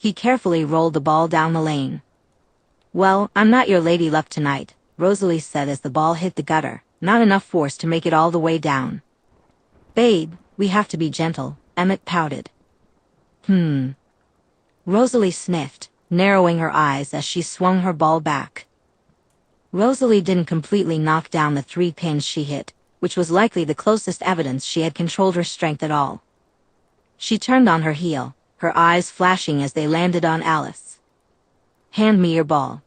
He carefully rolled the ball down the lane. "Well, I'm not your lady luck tonight," Rosalie said as the ball hit the gutter, not enough force to make it all the way down. "Babe, we have to be gentle," Emmett pouted. Rosalie sniffed, narrowing her eyes as she swung her ball back. Rosalie didn't completely knock down the 3 pins she hit, which was likely the closest evidence she had controlled her strength at all. She turned on her heel, her eyes flashing as they landed on Alice. "Hand me your ball."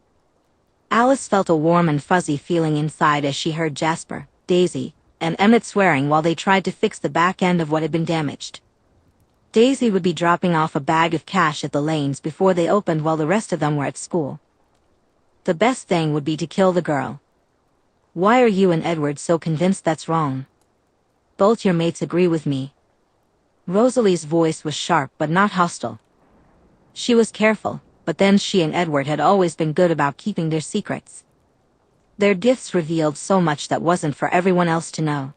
Alice felt a warm and fuzzy feeling inside as she heard Jasper, Daisy, and Emmett swearing while they tried to fix the back end of what had been damaged. Daisy would be dropping off a bag of cash at the lanes before they opened while the rest of them were at school. The best thing would be to kill the girl. "Why are you and Edward so convinced that's wrong? Both your mates agree with me." Rosalie's voice was sharp but not hostile. She was careful, but then she and Edward had always been good about keeping their secrets. Their gifts revealed so much that wasn't for everyone else to know.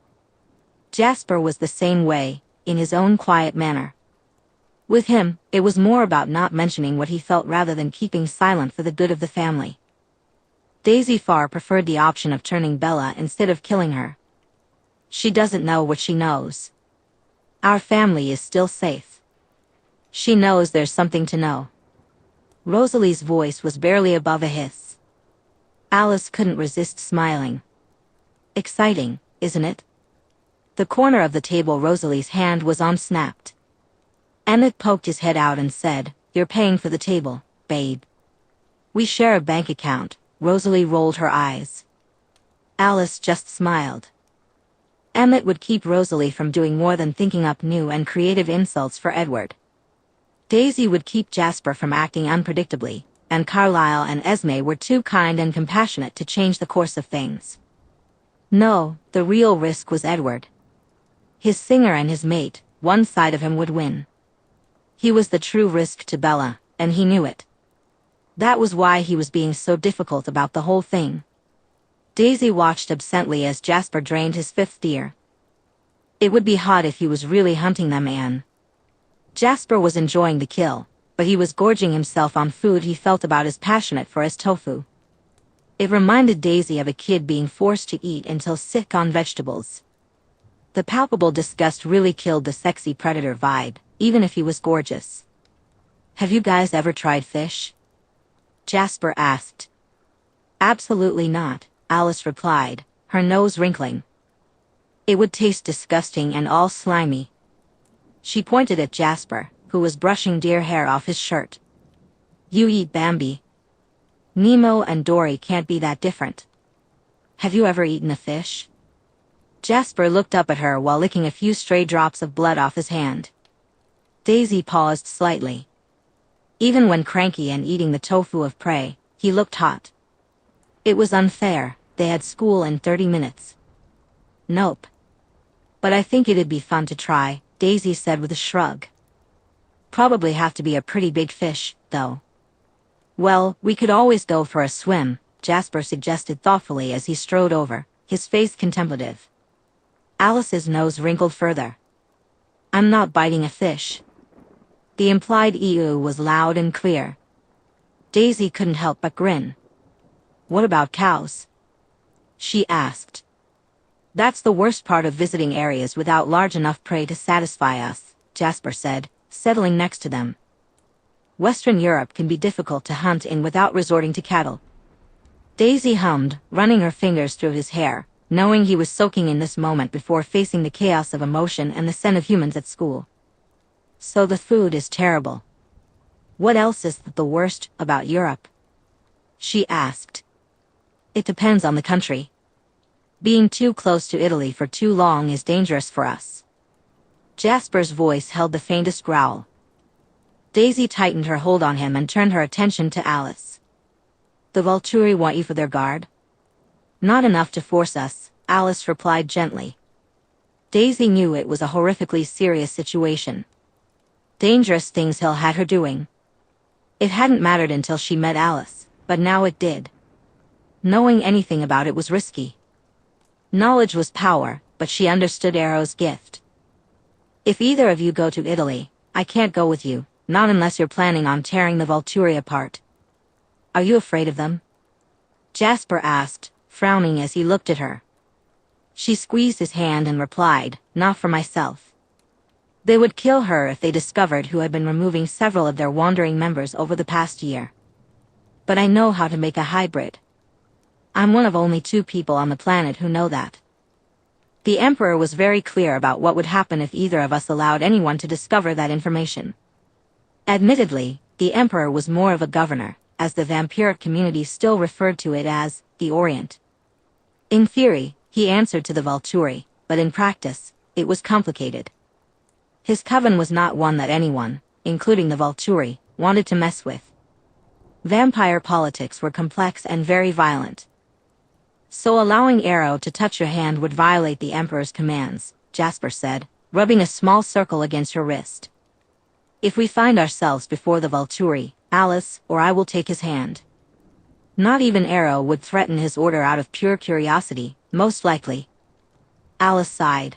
Jasper was the same way, in his own quiet manner. With him, it was more about not mentioning what he felt rather than keeping silent for the good of the family. Daisy far preferred the option of turning Bella instead of killing her. "She doesn't know what she knows. Our family is still safe. She knows there's something to know." Rosalie's voice was barely above a hiss. Alice couldn't resist smiling. "Exciting, isn't it?" The corner of the table Rosalie's hand was on snapped. Emmett poked his head out and said, "You're paying for the table, babe." "We share a bank account." Rosalie rolled her eyes. Alice just smiled. Emmett would keep Rosalie from doing more than thinking up new and creative insults for Edward. Daisy would keep Jasper from acting unpredictably, and Carlisle and Esme were too kind and compassionate to change the course of things. No, the real risk was Edward. His singer and his mate, one side of him would win. He was the true risk to Bella, and he knew it. That was why he was being so difficult about the whole thing. Daisy watched absently as Jasper drained his 5th deer. It would be hot if he was really hunting them, Anne. Jasper was enjoying the kill, but he was gorging himself on food he felt about as passionate for as tofu. It reminded Daisy of a kid being forced to eat until sick on vegetables. The palpable disgust really killed the sexy predator vibe, even if he was gorgeous. "Have you guys ever tried fish?" Jasper asked. "Absolutely not," Alice replied, her nose wrinkling. "It would taste disgusting and all slimy." She pointed at Jasper, who was brushing deer hair off his shirt. "You eat Bambi. Nemo and Dory can't be that different. Have you ever eaten a fish?" Jasper looked up at her while licking a few stray drops of blood off his hand. Daisy paused slightly. Even when cranky and eating the tofu of prey, he looked hot. It was unfair, they had school in 30 minutes. "Nope. But I think it'd be fun to try," Daisy said with a shrug. "Probably have to be a pretty big fish, though." "Well, we could always go for a swim," Jasper suggested thoughtfully as he strode over, his face contemplative. Alice's nose wrinkled further. "I'm not biting a fish." The implied ew was loud and clear. Daisy couldn't help but grin. "What about cows?" she asked. "That's the worst part of visiting areas without large enough prey to satisfy us," Jasper said, settling next to them. "Western Europe can be difficult to hunt in without resorting to cattle." Daisy hummed, running her fingers through his hair, knowing he was soaking in this moment before facing the chaos of emotion and the scent of humans at school. "So the food is terrible. What else is the worst about Europe?" she asked. "It depends on the country. Being too close to Italy for too long is dangerous for us." Jasper's voice held the faintest growl. Daisy tightened her hold on him and turned her attention to Alice. "The Volturi want you for their guard?" "Not enough to force us," Alice replied gently. Daisy knew it was a horrifically serious situation. Dangerous things Hill had her doing. It hadn't mattered until she met Alice, but now it did. Knowing anything about it was risky. Knowledge was power, but she understood Arrow's gift. "If either of you go to Italy, I can't go with you," not unless you're planning on tearing the Volturi apart. Are you afraid of them? Jasper asked, frowning as he looked at her. She squeezed his hand and replied, not for myself. They would kill her if they discovered who had been removing several of their wandering members over the past year. But I know how to make a hybrid. I'm one of only 2 people on the planet who know that. The Emperor was very clear about what would happen if either of us allowed anyone to discover that information. Admittedly, the Emperor was more of a governor, as the vampiric community still referred to it as the Orient. In theory, he answered to the Volturi, but in practice, it was complicated. His coven was not one that anyone, including the Volturi, wanted to mess with. Vampire politics were complex and very violent. So allowing Arrow to touch your hand would violate the Emperor's commands, Jasper said, rubbing a small circle against her wrist. If we find ourselves before the Volturi, Alice or I will take his hand. Not even Arrow would threaten his order out of pure curiosity, most likely. Alice sighed.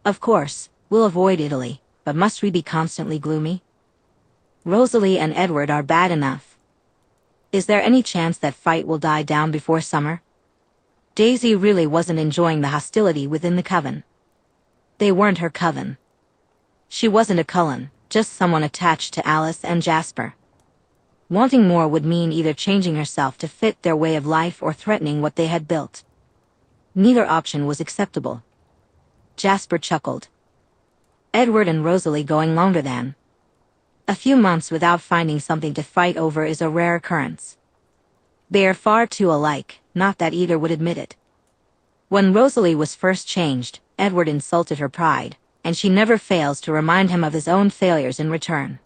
Of course, we'll avoid Italy, but must we be constantly gloomy? Rosalie and Edward are bad enough. Is there any chance that fight will die down before summer? Daisy really wasn't enjoying the hostility within the coven. They weren't her coven. She wasn't a Cullen, just someone attached to Alice and Jasper. Wanting more would mean either changing herself to fit their way of life or threatening what they had built. Neither option was acceptable. Jasper chuckled. Edward and Rosalie going longer than. A few months without finding something to fight over is a rare occurrence. They are far too alike, not that either would admit it. When Rosalie was first changed, Edward insulted her pride, and she never fails to remind him of his own failures in return.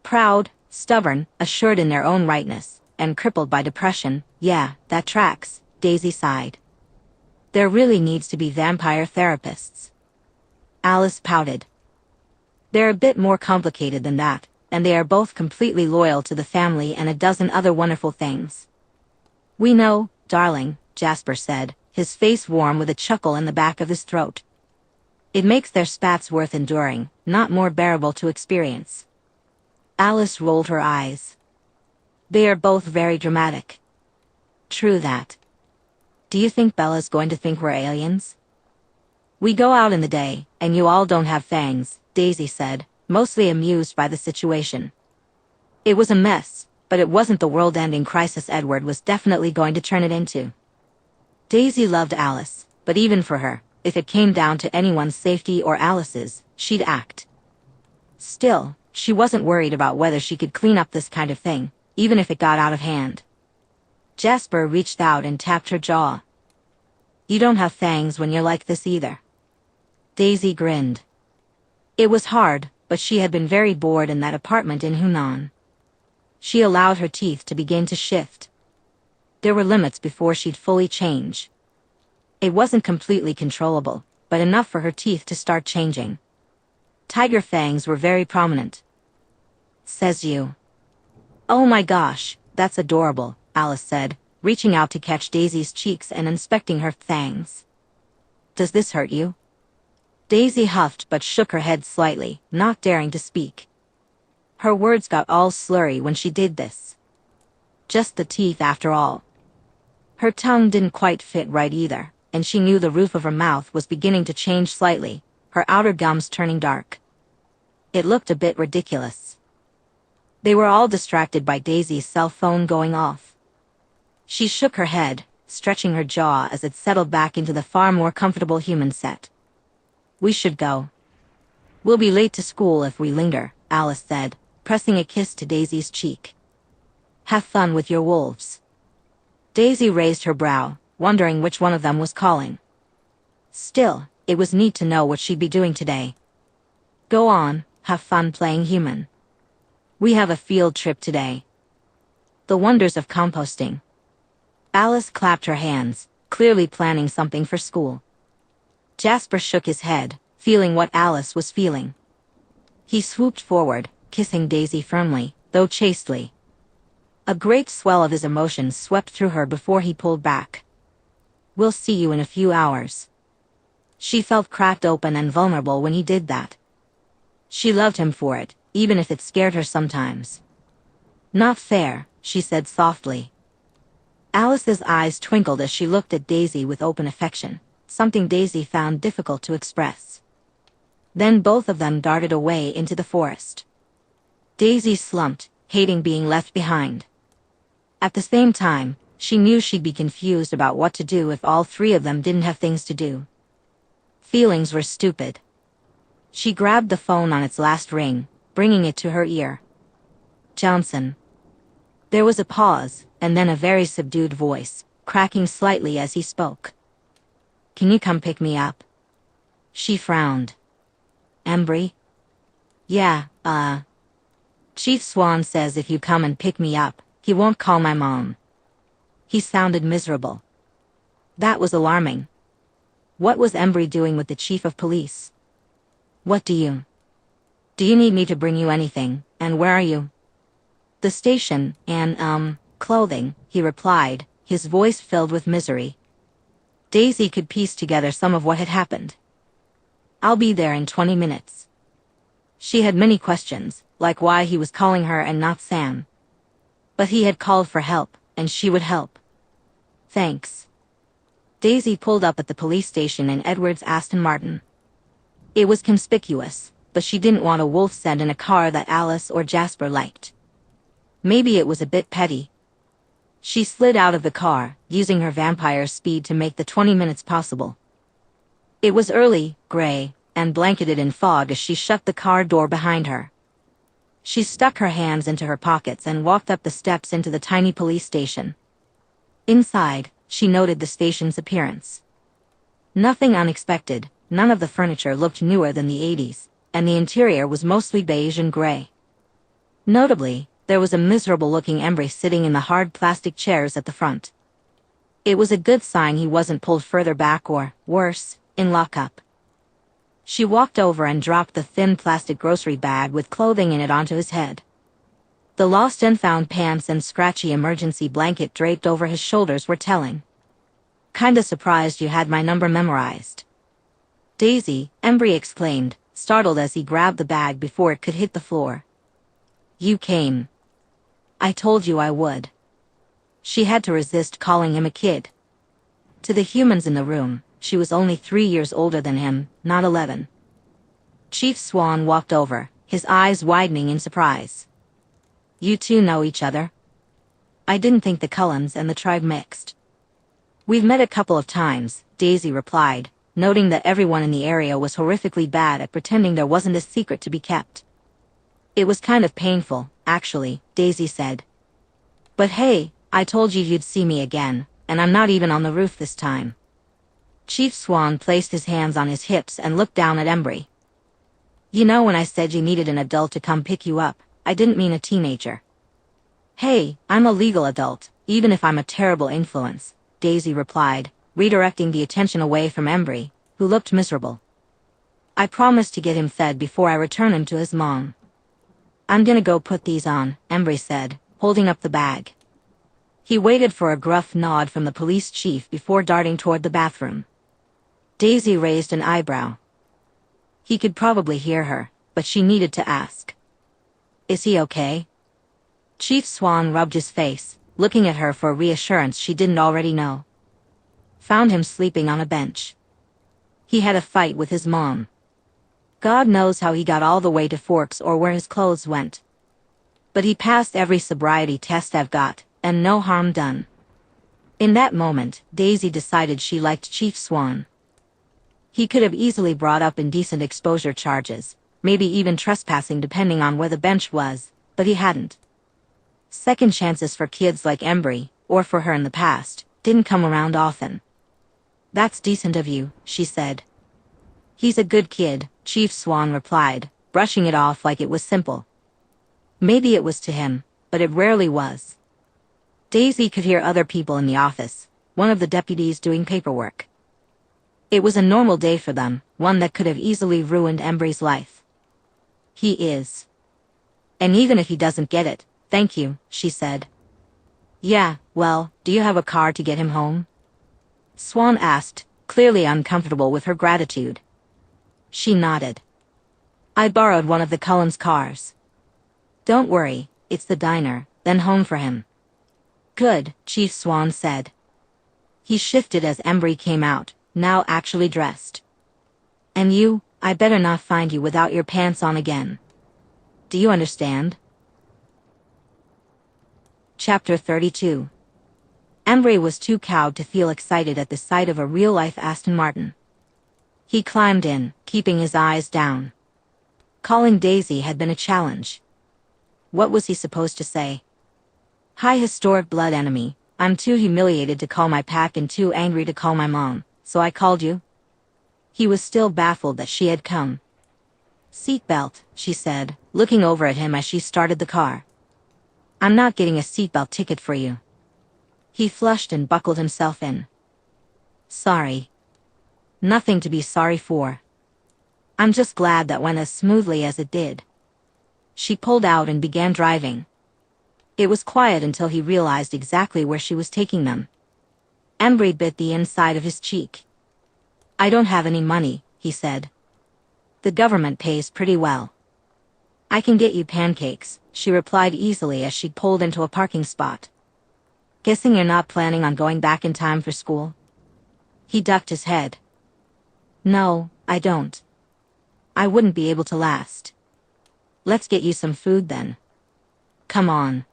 Proud, stubborn, assured in their own rightness, and crippled by depression, yeah, that tracks, Daisy sighed. There really needs to be vampire therapists. Alice pouted. They're a bit more complicated than that, and they are both completely loyal to the family and a dozen other wonderful things. We know, darling, Jasper said, his face warm with a chuckle in the back of his throat. It makes their spats worth enduring, not more bearable to experience. Alice rolled her eyes. They are both very dramatic. True that. Do you think Bella's going to think we're aliens? We go out in the day, and you all don't have fangs, Daisy said, mostly amused by the situation. It was a mess, but it wasn't the world-ending crisis Edward was definitely going to turn it into. Daisy loved Alice, but even for her, if it came down to anyone's safety or Alice's, she'd act. Still, she wasn't worried about whether she could clean up this kind of thing, even if it got out of hand. Jasper reached out and tapped her jaw. You don't have fangs when you're like this either. Daisy grinned. It was hard, but she had been very bored in that apartment in Hunan. She allowed her teeth to begin to shift. There were limits before she'd fully change. It wasn't completely controllable, but enough for her teeth to start changing. Tiger fangs were very prominent. Says you. Oh my gosh, that's adorable, Alice said, reaching out to catch Daisy's cheeks and inspecting her fangs. Does this hurt you? Daisy huffed but shook her head slightly, not daring to speak. Her words got all slurry when she did this. Just the teeth after all. Her tongue didn't quite fit right either, and she knew the roof of her mouth was beginning to change slightly, her outer gums turning dark. It looked a bit ridiculous. They were all distracted by Daisy's cell phone going off. She shook her head, stretching her jaw as it settled back into the far more comfortable human set. We should go. We'll be late to school if we linger, Alice said, pressing a kiss to Daisy's cheek. Have fun with your wolves. Daisy raised her brow, wondering which one of them was calling. Still, it was neat to know what she'd be doing today. Go on, have fun playing human. We have a field trip today. The wonders of composting. Alice clapped her hands, clearly planning something for school. Jasper shook his head, feeling what Alice was feeling. He swooped forward, kissing Daisy firmly, though chastely. A great swell of his emotions swept through her before he pulled back. We'll see you in a few hours. She felt cracked open and vulnerable when he did that. She loved him for it, even if it scared her sometimes. Not fair, she said softly. Alice's eyes twinkled as she looked at Daisy with open affection, something Daisy found difficult to express. Then both of them darted away into the forest. Daisy slumped, hating being left behind. At the same time, she knew she'd be confused about what to do if all three of them didn't have things to do. Feelings were stupid. She grabbed the phone on its last ring, bringing it to her ear. Johnson. There was a pause, and then a very subdued voice, cracking slightly as he spoke. Can you come pick me up? She frowned. Embry? Yeah, Chief Swan says if you come and pick me up, he won't call my mom. He sounded miserable. That was alarming. What was Embry doing with the chief of police? What do you need me to bring you anything, and where are you? The station, and, clothing, he replied, his voice filled with misery. Daisy could piece together some of what had happened. I'll be there in 20 minutes. She had many questions, like why he was calling her and not Sam. But he had called for help, and she would help. Thanks. Daisy pulled up at the police station in Edward's Aston Martin. It was conspicuous, but she didn't want a wolf scent in a car that Alice or Jasper liked. Maybe it was a bit petty. She slid out of the car, using her vampire speed to make the 20 minutes possible. It was early, gray, and blanketed in fog as she shut the car door behind her. She stuck her hands into her pockets and walked up the steps into the tiny police station. Inside, she noted the station's appearance. Nothing unexpected, none of the furniture looked newer than the 80s, and the interior was mostly beige and gray. Notably, there was a miserable-looking Embry sitting in the hard plastic chairs at the front. It was a good sign he wasn't pulled further back or, worse, in lockup. She walked over and dropped the thin plastic grocery bag with clothing in it onto his head. The lost and found pants and scratchy emergency blanket draped over his shoulders were telling. Kinda surprised you had my number memorized. Daisy, Embry exclaimed, startled as he grabbed the bag before it could hit the floor. You came. I told you I would. She had to resist calling him a kid. To the humans in the room, she was only 3 years older than him, not 11. Chief Swan walked over, his eyes widening in surprise. You two know each other? I didn't think the Cullens and the tribe mixed. We've met a couple of times, Daisy replied, noting that everyone in the area was horrifically bad at pretending there wasn't a secret to be kept. It was kind of painful, actually, Daisy said. But hey, I told you you'd see me again, and I'm not even on the roof this time. Chief Swan placed his hands on his hips and looked down at Embry. You know when I said you needed an adult to come pick you up, I didn't mean a teenager. Hey, I'm a legal adult, even if I'm a terrible influence, Daisy replied, redirecting the attention away from Embry, who looked miserable. I promised to get him fed before I return him to his mom. I'm gonna go put these on, Embry said, holding up the bag. He waited for a gruff nod from the police chief before darting toward the bathroom. Daisy raised an eyebrow. He could probably hear her, but she needed to ask. Is he okay? Chief Swan rubbed his face, looking at her for reassurance she didn't already know. Found him sleeping on a bench. He had a fight with his mom. God knows how he got all the way to Forks or where his clothes went. But he passed every sobriety test I've got, and no harm done. In that moment, Daisy decided she liked Chief Swan. He could have easily brought up indecent exposure charges, maybe even trespassing depending on where the bench was, but he hadn't. Second chances for kids like Embry, or for her in the past, didn't come around often. That's decent of you, she said. He's a good kid, Chief Swan replied, brushing it off like it was simple. Maybe it was to him, but it rarely was. Daisy could hear other people in the office, one of the deputies doing paperwork. It was a normal day for them, one that could have easily ruined Embry's life. He is. And even if he doesn't get it, thank you, she said. Yeah, well, do you have a car to get him home? Swan asked, clearly uncomfortable with her gratitude. She nodded. I borrowed one of the Cullens' cars. Don't worry, it's the diner, then home for him. Good, Chief Swan said. He shifted as Embry came out, now actually dressed. And you, I better not find you without your pants on again. Do you understand? Chapter 32. Embry was too cowed to feel excited at the sight of a real-life Aston Martin. He climbed in, keeping his eyes down. Calling Daisy had been a challenge. What was he supposed to say? Hi historic blood enemy, I'm too humiliated to call my pack and too angry to call my mom, so I called you? He was still baffled that she had come. Seatbelt, she said, looking over at him as she started the car. I'm not getting a seatbelt ticket for you. He flushed and buckled himself in. Sorry. Nothing to be sorry for. I'm just glad that went as smoothly as it did. She pulled out and began driving. It was quiet until he realized exactly where she was taking them. Embry bit the inside of his cheek. I don't have any money, he said. The government pays pretty well. I can get you pancakes, she replied easily as she pulled into a parking spot. Guessing you're not planning on going back in time for school? He ducked his head. No, I don't. I wouldn't be able to last. Let's get you some food then. Come on.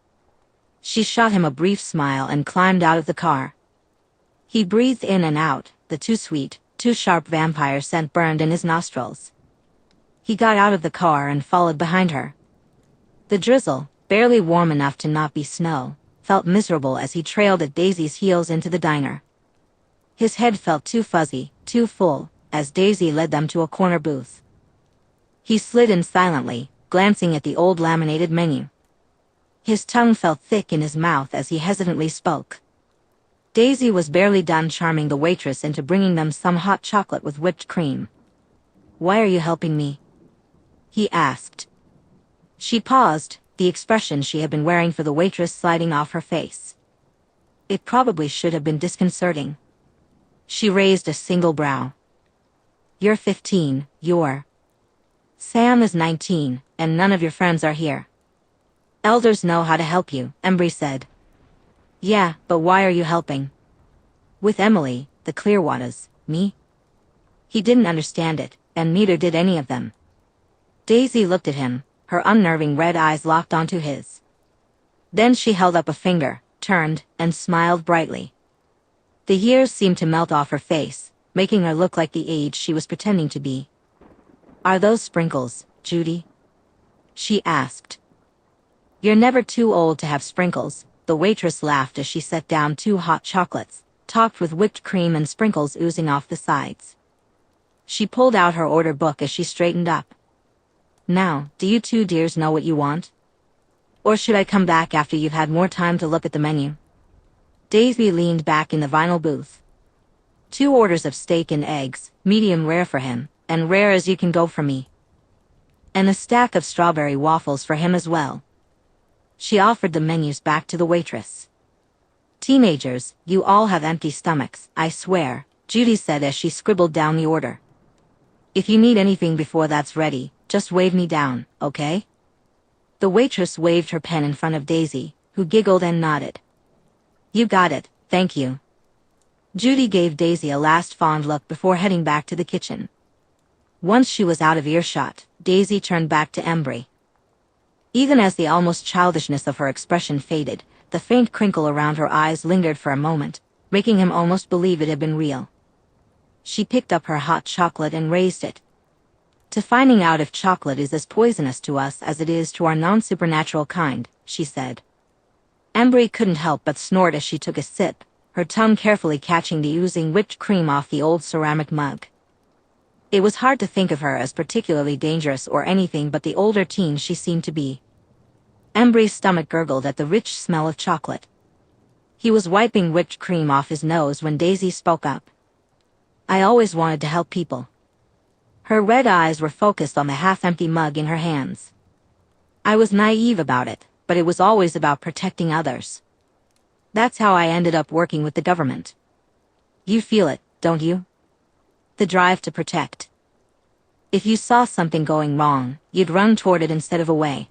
She shot him a brief smile and climbed out of the car. He breathed in and out, the too sweet, too sharp vampire scent burned in his nostrils. He got out of the car and followed behind her. The drizzle, barely warm enough to not be snow, felt miserable as he trailed at Daisy's heels into the diner. His head felt too fuzzy, too full, as Daisy led them to a corner booth. He slid in silently, glancing at the old laminated menu. His tongue felt thick in his mouth as he hesitantly spoke. Daisy was barely done charming the waitress into bringing them some hot chocolate with whipped cream. Why are you helping me? He asked. She paused, the expression she had been wearing for the waitress sliding off her face. It probably should have been disconcerting. She raised a single brow. You're 15, you're... Sam is 19, and none of your friends are here. Elders know how to help you, Embry said. Yeah, but why are you helping? With Emily, the Clearwaters, me? He didn't understand it, and neither did any of them. Daisy looked at him, her unnerving red eyes locked onto his. Then she held up a finger, turned, and smiled brightly. The years seemed to melt off her face, making her look like the age she was pretending to be. Are those sprinkles, Judy? She asked. You're never too old to have sprinkles, the waitress laughed as she set down 2 hot chocolates, topped with whipped cream and sprinkles oozing off the sides. She pulled out her order book as she straightened up. Now, do you two dears know what you want? Or should I come back after you've had more time to look at the menu? Daisy leaned back in the vinyl booth. 2 orders of steak and eggs, medium rare for him, and rare as you can go for me. And a stack of strawberry waffles for him as well. She offered the menus back to the waitress. Teenagers, you all have empty stomachs, I swear, Judy said as she scribbled down the order. If you need anything before that's ready, just wave me down, okay? The waitress waved her pen in front of Daisy, who giggled and nodded. You got it, thank you. Judy gave Daisy a last fond look before heading back to the kitchen. Once she was out of earshot, Daisy turned back to Embry. Even as the almost childishness of her expression faded, the faint crinkle around her eyes lingered for a moment, making him almost believe it had been real. She picked up her hot chocolate and raised it. To finding out if chocolate is as poisonous to us as it is to our non-supernatural kind, she said. Embry couldn't help but snort as she took a sip, her tongue carefully catching the oozing whipped cream off the old ceramic mug. It was hard to think of her as particularly dangerous or anything but the older teen she seemed to be. Embry's stomach gurgled at the rich smell of chocolate. He was wiping whipped cream off his nose when Daisy spoke up. I always wanted to help people. Her red eyes were focused on the half-empty mug in her hands. I was naive about it, but it was always about protecting others. That's how I ended up working with the government. You feel it, don't you? The drive to protect. If you saw something going wrong, you'd run toward it instead of away.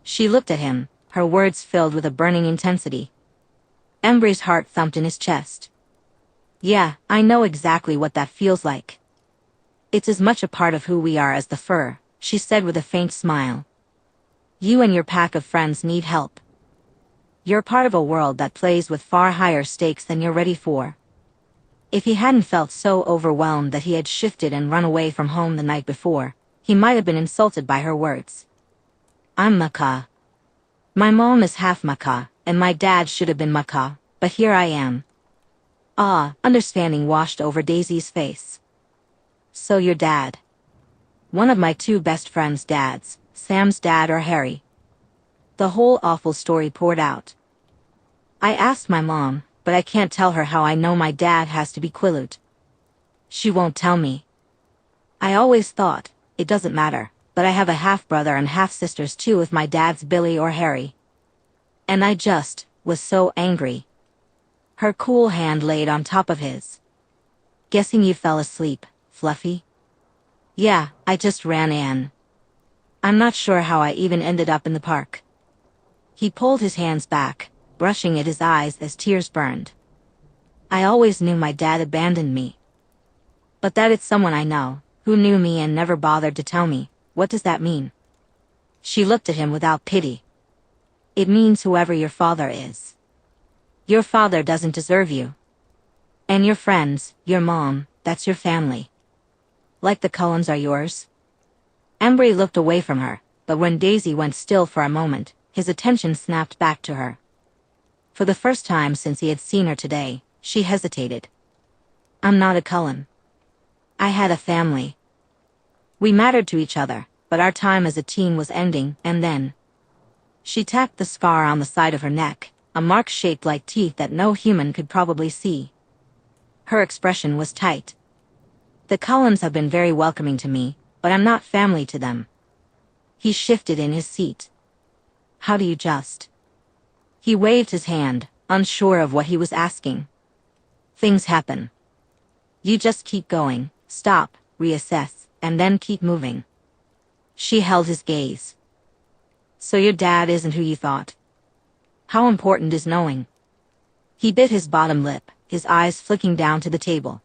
She looked at him, her words filled with a burning intensity. Embry's heart thumped in his chest. Yeah, I know exactly what that feels like. It's as much a part of who we are as the fur, she said with a faint smile. You and your pack of friends need help. You're part of a world that plays with far higher stakes than you're ready for. If he hadn't felt so overwhelmed that he had shifted and run away from home the night before, he might have been insulted by her words. I'm Macaw. My mom is half Macaw, and my dad should have been Macaw, but here I am. Understanding washed over Daisy's face. So your dad. One of my two best friends' dads, Sam's dad or Harry. The whole awful story poured out. I asked my mom, but I can't tell her how I know my dad has to be Quilut. She won't tell me. I always thought, it doesn't matter, but I have a half-brother and half-sisters too if my dad's Billy or Harry. And I just was so angry. Her cool hand laid on top of his. Guessing you fell asleep, Fluffy? Yeah, I just ran in. I'm not sure how I even ended up in the park. He pulled his hands back, brushing at his eyes as tears burned. I always knew my dad abandoned me. But that it's someone I know, who knew me and never bothered to tell me, what does that mean? She looked at him without pity. It means whoever your father is. Your father doesn't deserve you. And your friends, your mom, that's your family. Like the Cullens are yours? Embry looked away from her, but when Daisy went still for a moment, his attention snapped back to her. For the first time since he had seen her today, she hesitated. I'm not a Cullen. I had a family. We mattered to each other, but our time as a teen was ending, and then... She tapped the scar on the side of her neck, a mark shaped like teeth that no human could probably see. Her expression was tight. The Cullens have been very welcoming to me, but I'm not family to them. He shifted in his seat. How do you just... He waved his hand, unsure of what he was asking. Things happen. You just keep going, stop, reassess, and then keep moving. She held his gaze. So your dad isn't who you thought. How important is knowing? He bit his bottom lip, his eyes flicking down to the table.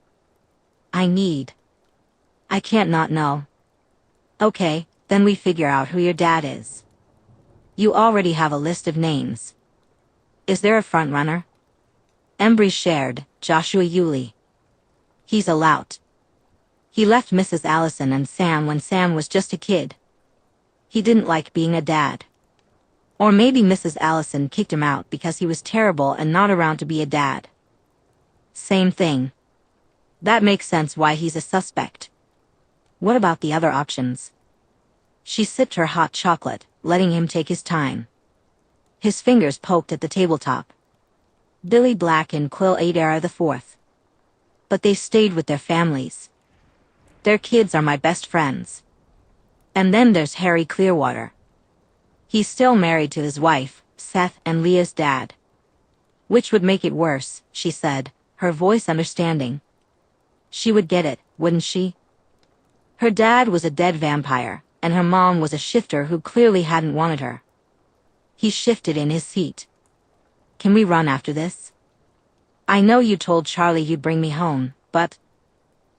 I can't not know. Okay, then we figure out who your dad is. You already have a list of names. Is there a front runner? Embry shared, Joshua Yulee. He's a lout. He left Mrs. Allison and Sam when Sam was just a kid. He didn't like being a dad. Or maybe Mrs. Allison kicked him out because he was terrible and not around to be a dad. Same thing. That makes sense why he's a suspect. What about the other options? She sipped her hot chocolate, letting him take his time. His fingers poked at the tabletop. Billy Black and Quill Adara IV. But they stayed with their families. Their kids are my best friends. And then there's Harry Clearwater. He's still married to his wife, Seth and Leah's dad. Which would make it worse, she said, her voice understanding. She would get it, wouldn't she? Her dad was a dead vampire, and her mom was a shifter who clearly hadn't wanted her. He shifted in his seat. Can we run after this? I know you told Charlie you'd bring me home, but...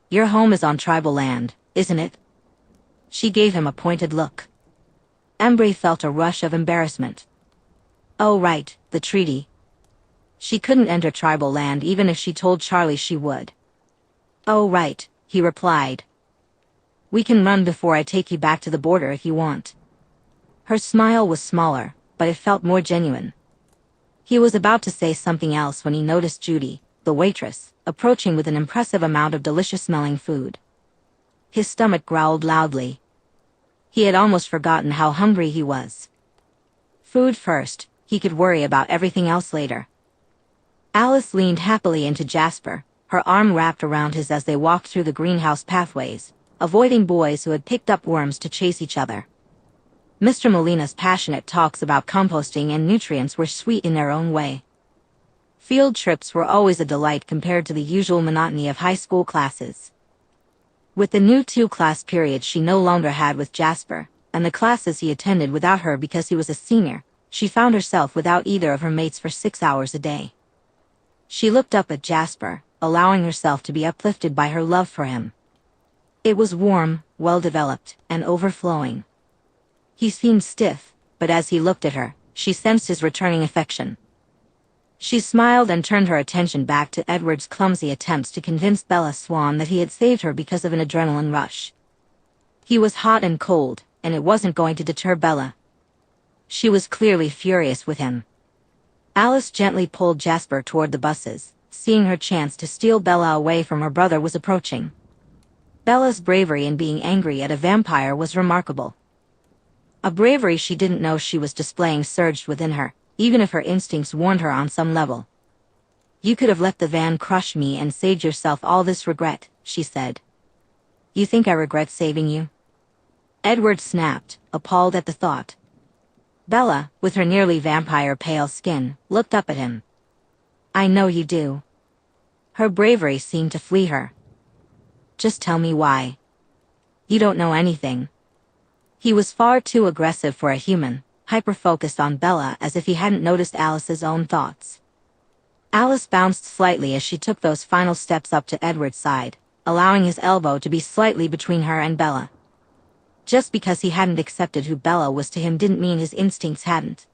Your home is on tribal land, isn't it? She gave him a pointed look. Embry felt a rush of embarrassment. Oh right, the treaty. She couldn't enter tribal land even if she told Charlie she would. Oh right, he replied. We can run before I take you back to the border if you want. Her smile was smaller, but it felt more genuine. He was about to say something else when he noticed Judy, the waitress, approaching with an impressive amount of delicious-smelling food. His stomach growled loudly. He had almost forgotten how hungry he was. Food first, he could worry about everything else later. Alice leaned happily into Jasper, her arm wrapped around his as they walked through the greenhouse pathways, avoiding boys who had picked up worms to chase each other. Mr. Molina's passionate talks about composting and nutrients were sweet in their own way. Field trips were always a delight compared to the usual monotony of high school classes. With the new 2-class period she no longer had with Jasper, and the classes he attended without her because he was a senior, she found herself without either of her mates for 6 hours a day. She looked up at Jasper, allowing herself to be uplifted by her love for him. It was warm, well-developed, and overflowing. He seemed stiff, but as he looked at her, she sensed his returning affection. She smiled and turned her attention back to Edward's clumsy attempts to convince Bella Swan that he had saved her because of an adrenaline rush. He was hot and cold, and it wasn't going to deter Bella. She was clearly furious with him. Alice gently pulled Jasper toward the buses, seeing her chance to steal Bella away from her brother was approaching. Bella's bravery in being angry at a vampire was remarkable. A bravery she didn't know she was displaying surged within her, even if her instincts warned her on some level. "You could have let the van crush me and saved yourself all this regret," she said. "You think I regret saving you?" Edward snapped, appalled at the thought. Bella, with her nearly vampire-pale skin, looked up at him. "I know you do." Her bravery seemed to flee her. "Just tell me why." "You don't know anything." He was far too aggressive for a human, hyper-focused on Bella as if he hadn't noticed Alice's own thoughts. Alice bounced slightly as she took those final steps up to Edward's side, allowing his elbow to be slightly between her and Bella. Just because he hadn't accepted who Bella was to him didn't mean his instincts hadn't.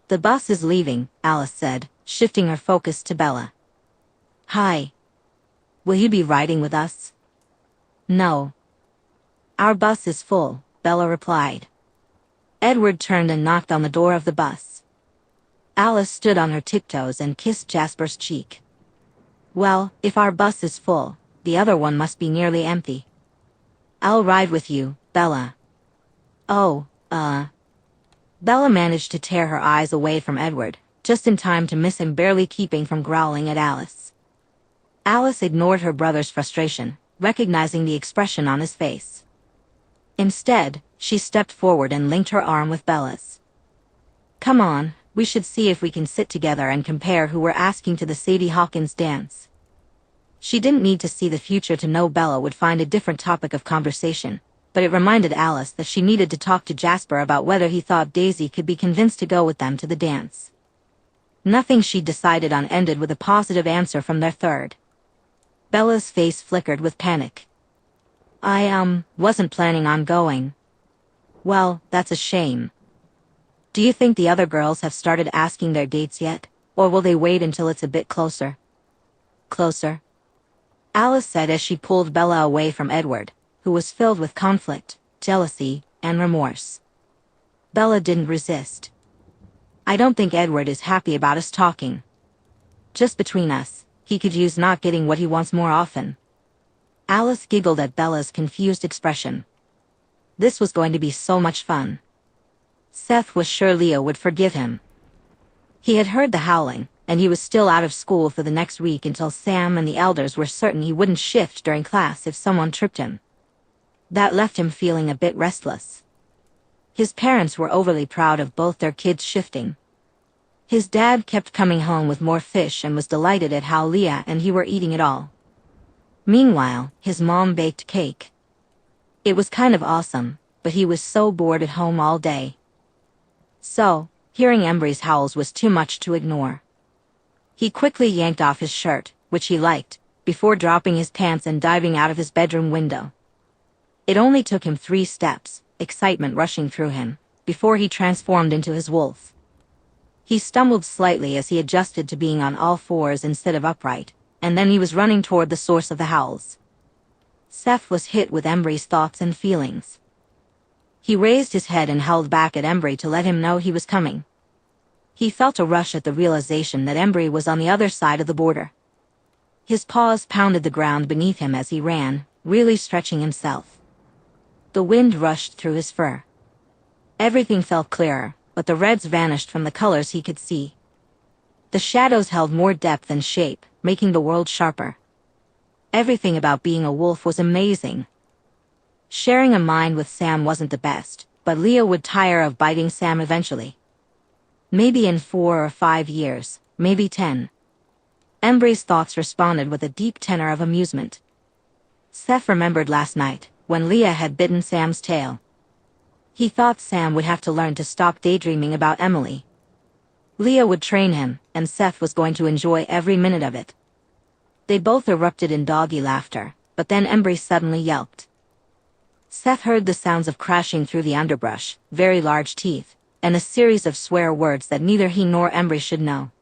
"The bus is leaving," Alice said, shifting her focus to Bella. "Hi. Will you be riding with us?" "No. Our bus is full," Bella replied. Edward turned and knocked on the door of the bus. Alice stood on her tiptoes and kissed Jasper's cheek. "Well, if our bus is full, the other one must be nearly empty." "I'll ride with you, Bella." "Oh, Bella managed to tear her eyes away from Edward, just in time to miss him barely keeping from growling at Alice. Alice ignored her brother's frustration, recognizing the expression on his face. Instead, she stepped forward and linked her arm with Bella's. "Come on, we should see if we can sit together and compare who we're asking to the Sadie Hawkins dance." She didn't need to see the future to know Bella would find a different topic of conversation, but it reminded Alice that she needed to talk to Jasper about whether he thought Daisy could be convinced to go with them to the dance. Nothing she'd decided on ended with a positive answer from their third. Bella's face flickered with panic. "I wasn't planning on going." "Well, that's a shame. Do you think the other girls have started asking their dates yet, or will they wait until it's a bit closer?" "Closer?" Alice said as she pulled Bella away from Edward, who was filled with conflict, jealousy, and remorse. Bella didn't resist. "I don't think Edward is happy about us talking. Just between us, he could use not getting what he wants more often." Alice giggled at Bella's confused expression. This was going to be so much fun. Seth was sure Leo would forgive him. He had heard the howling, and he was still out of school for the next week until Sam and the elders were certain he wouldn't shift during class if someone tripped him. That left him feeling a bit restless. His parents were overly proud of both their kids shifting. His dad kept coming home with more fish and was delighted at how Leah and he were eating it all. Meanwhile, his mom baked cake. It was kind of awesome, but he was so bored at home all day. So, hearing Embry's howls was too much to ignore. He quickly yanked off his shirt, which he liked, before dropping his pants and diving out of his bedroom window. It only took him 3 steps, excitement rushing through him, before he transformed into his wolf. He stumbled slightly as he adjusted to being on all fours instead of upright, and then he was running toward the source of the howls. Seth was hit with Embry's thoughts and feelings. He raised his head and held back at Embry to let him know he was coming. He felt a rush at the realization that Embry was on the other side of the border. His paws pounded the ground beneath him as he ran, really stretching himself. The wind rushed through his fur. Everything felt clearer, but the reds vanished from the colors he could see. The shadows held more depth and shape, making the world sharper. Everything about being a wolf was amazing. Sharing a mind with Sam wasn't the best, but Leo would tire of biting Sam eventually. Maybe in 4 or 5 years, maybe 10. Embry's thoughts responded with a deep tenor of amusement. Seth remembered last night, when Leah had bitten Sam's tail. He thought Sam would have to learn to stop daydreaming about Emily. Leah would train him, and Seth was going to enjoy every minute of it. They both erupted in doggy laughter, but then Embry suddenly yelped. Seth heard the sounds of crashing through the underbrush, very large teeth, and a series of swear words that neither he nor Embry should know.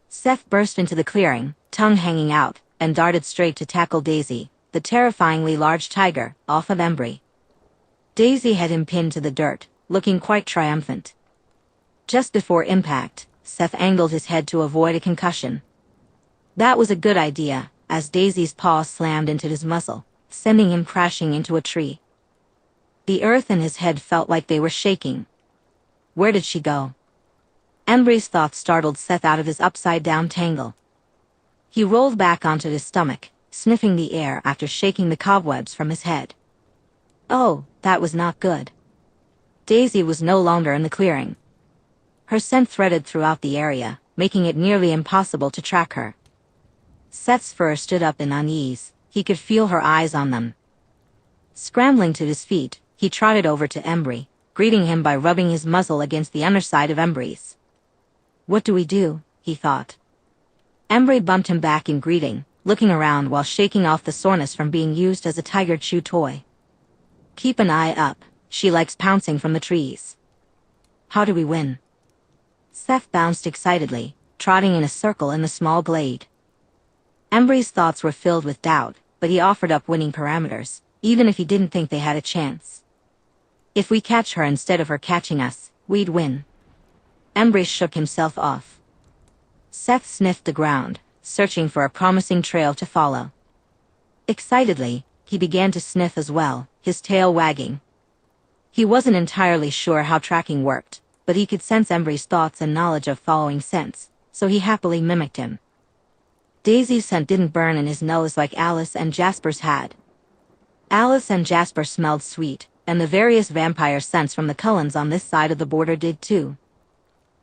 Seth burst into the clearing, tongue hanging out, and darted straight to tackle Daisy, the terrifyingly large tiger, off of Embry. Daisy had him pinned to the dirt, looking quite triumphant. Just before impact, Seth angled his head to avoid a concussion. That was a good idea, as Daisy's paw slammed into his muzzle, sending him crashing into a tree. The earth in his head felt like they were shaking. Where did she go? Embry's thoughts startled Seth out of his upside-down tangle. He rolled back onto his stomach, sniffing the air after shaking the cobwebs from his head. Oh, that was not good. Daisy was no longer in the clearing. Her scent threaded throughout the area, making it nearly impossible to track her. Seth's fur stood up in unease. He could feel her eyes on them. Scrambling to his feet, he trotted over to Embry, greeting him by rubbing his muzzle against the underside of Embry's. What do we do? He thought. Embry bumped him back in greeting, looking around while shaking off the soreness from being used as a tiger chew toy. Keep an eye up, she likes pouncing from the trees. How do we win? Seth bounced excitedly, trotting in a circle in the small glade. Embry's thoughts were filled with doubt, but he offered up winning parameters, even if he didn't think they had a chance. If we catch her instead of her catching us, we'd win. Embry shook himself off. Seth sniffed the ground, searching for a promising trail to follow. Excitedly, he began to sniff as well, his tail wagging. He wasn't entirely sure how tracking worked, but he could sense Embry's thoughts and knowledge of following scents, so he happily mimicked him. Daisy's scent didn't burn in his nose like Alice and Jasper's had. Alice and Jasper smelled sweet, and the various vampire scents from the Cullens on this side of the border did too.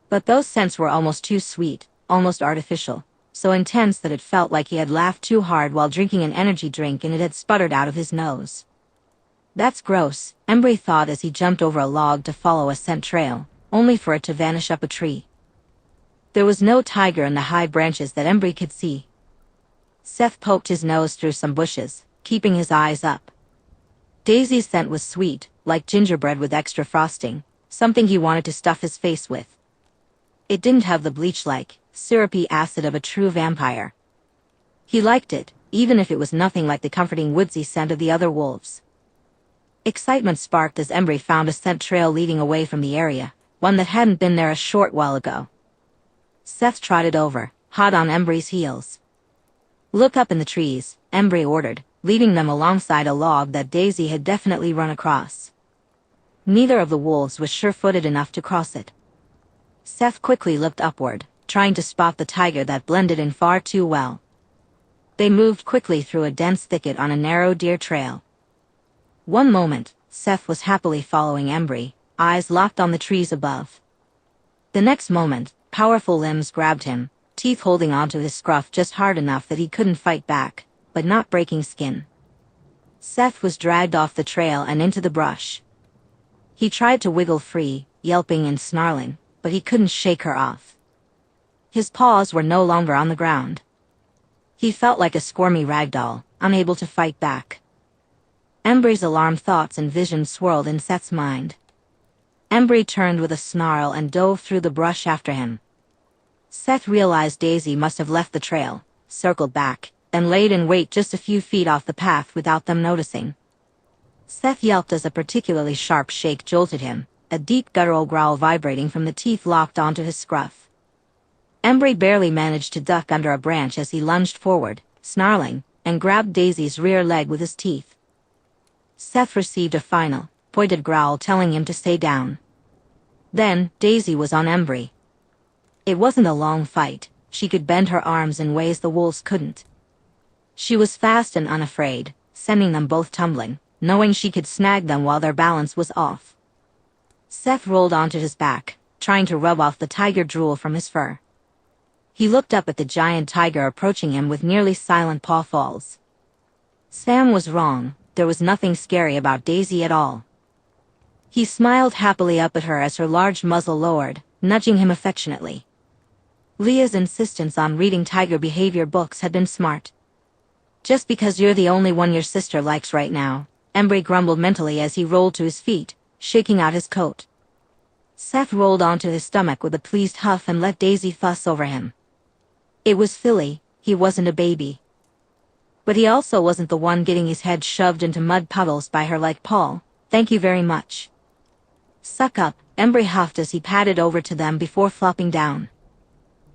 But those scents were almost too sweet, almost artificial, so intense that it felt like he had laughed too hard while drinking an energy drink and it had sputtered out of his nose. That's gross, Embry thought as he jumped over a log to follow a scent trail, only for it to vanish up a tree. There was no tiger in the high branches that Embry could see. Seth poked his nose through some bushes, keeping his eyes up. Daisy's scent was sweet, like gingerbread with extra frosting, something he wanted to stuff his face with. It didn't have the bleach-like, syrupy acid of a true vampire. He liked it, even if it was nothing like the comforting woodsy scent of the other wolves. Excitement sparked as Embry found a scent trail leading away from the area, one that hadn't been there a short while ago. Seth trotted over, hot on Embry's heels. Look up in the trees, Embry ordered, leading them alongside a log that Daisy had definitely run across. Neither of the wolves was sure-footed enough to cross it. Seth quickly looked upward, trying to spot the tiger that blended in far too well. They moved quickly through a dense thicket on a narrow deer trail. One moment, Seth was happily following Embry, eyes locked on the trees above. The next moment, powerful limbs grabbed him, teeth holding onto his scruff just hard enough that he couldn't fight back, but not breaking skin. Seth was dragged off the trail and into the brush. He tried to wiggle free, yelping and snarling, but he couldn't shake her off. His paws were no longer on the ground. He felt like a squirmy ragdoll, unable to fight back. Embry's alarmed thoughts and visions swirled in Seth's mind. Embry turned with a snarl and dove through the brush after him. Seth realized Daisy must have left the trail, circled back, and laid in wait just a few feet off the path without them noticing. Seth yelped as a particularly sharp shake jolted him, a deep guttural growl vibrating from the teeth locked onto his scruff. Embry barely managed to duck under a branch as he lunged forward, snarling, and grabbed Daisy's rear leg with his teeth. Seth received a final, pointed growl telling him to stay down. Then, Daisy was on Embry. It wasn't a long fight. She could bend her arms in ways the wolves couldn't. She was fast and unafraid, sending them both tumbling, knowing she could snag them while their balance was off. Seth rolled onto his back, trying to rub off the tiger drool from his fur. He looked up at the giant tiger approaching him with nearly silent paw falls. Sam was wrong, there was nothing scary about Daisy at all. He smiled happily up at her as her large muzzle lowered, nudging him affectionately. Leah's insistence on reading tiger behavior books had been smart. Just because you're the only one your sister likes right now, Embry grumbled mentally as he rolled to his feet, shaking out his coat. Seth rolled onto his stomach with a pleased huff and let Daisy fuss over him. It was Philly, he wasn't a baby. But he also wasn't the one getting his head shoved into mud puddles by her like Paul. Thank you very much. Suck up, Embry huffed as he padded over to them before flopping down.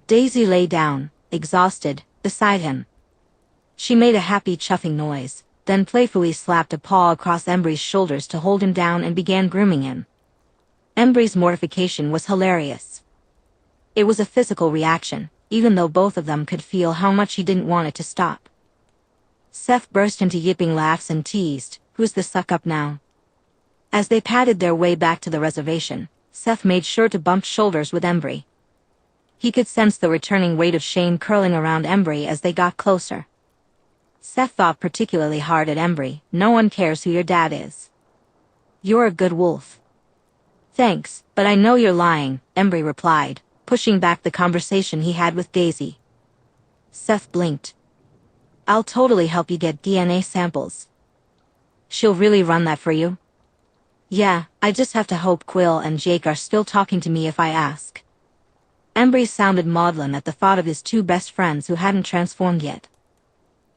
Daisy lay down, exhausted, beside him. She made a happy chuffing noise, then playfully slapped a paw across Embry's shoulders to hold him down and began grooming him. Embry's mortification was hilarious. It was a physical reaction, even though both of them could feel how much he didn't want it to stop. Seth burst into yipping laughs and teased, "Who's the suck-up now?" As they padded their way back to the reservation, Seth made sure to bump shoulders with Embry. He could sense the returning weight of shame curling around Embry as they got closer. Seth thought particularly hard at Embry. "No one cares who your dad is. You're a good wolf." "Thanks, but I know you're lying," Embry replied, pushing back the conversation he had with Daisy. Seth blinked. "I'll totally help you get DNA samples." "She'll really run that for you?" "Yeah, I just have to hope Quill and Jake are still talking to me if I ask." Embry sounded maudlin at the thought of his two best friends who hadn't transformed yet.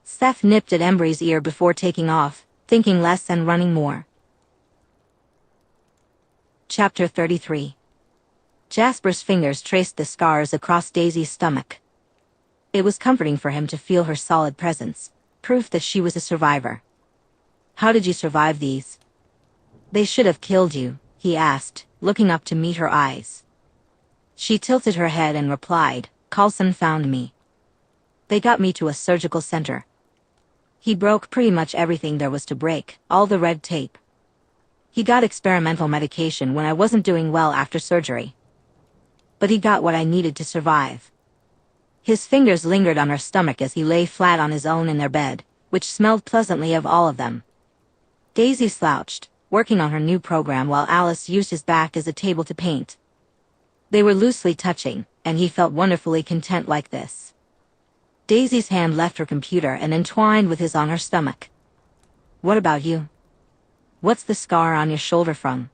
Seth nipped at Embry's ear before taking off, thinking less and running more. Chapter 33. Jasper's fingers traced the scars across Daisy's stomach. It was comforting for him to feel her solid presence, proof that she was a survivor. "How did you survive these?" "They should have killed you," he asked, looking up to meet her eyes. She tilted her head and replied, "Coulson found me. They got me to a surgical center. He broke pretty much everything there was to break, all the red tape. He got experimental medication when I wasn't doing well after surgery. But he got what I needed to survive." His fingers lingered on her stomach as he lay flat on his own in their bed, which smelled pleasantly of all of them. Daisy slouched, working on her new program while Alice used his back as a table to paint. They were loosely touching, and he felt wonderfully content like this. Daisy's hand left her computer and entwined with his on her stomach. "What about you? What's the scar on your shoulder from?"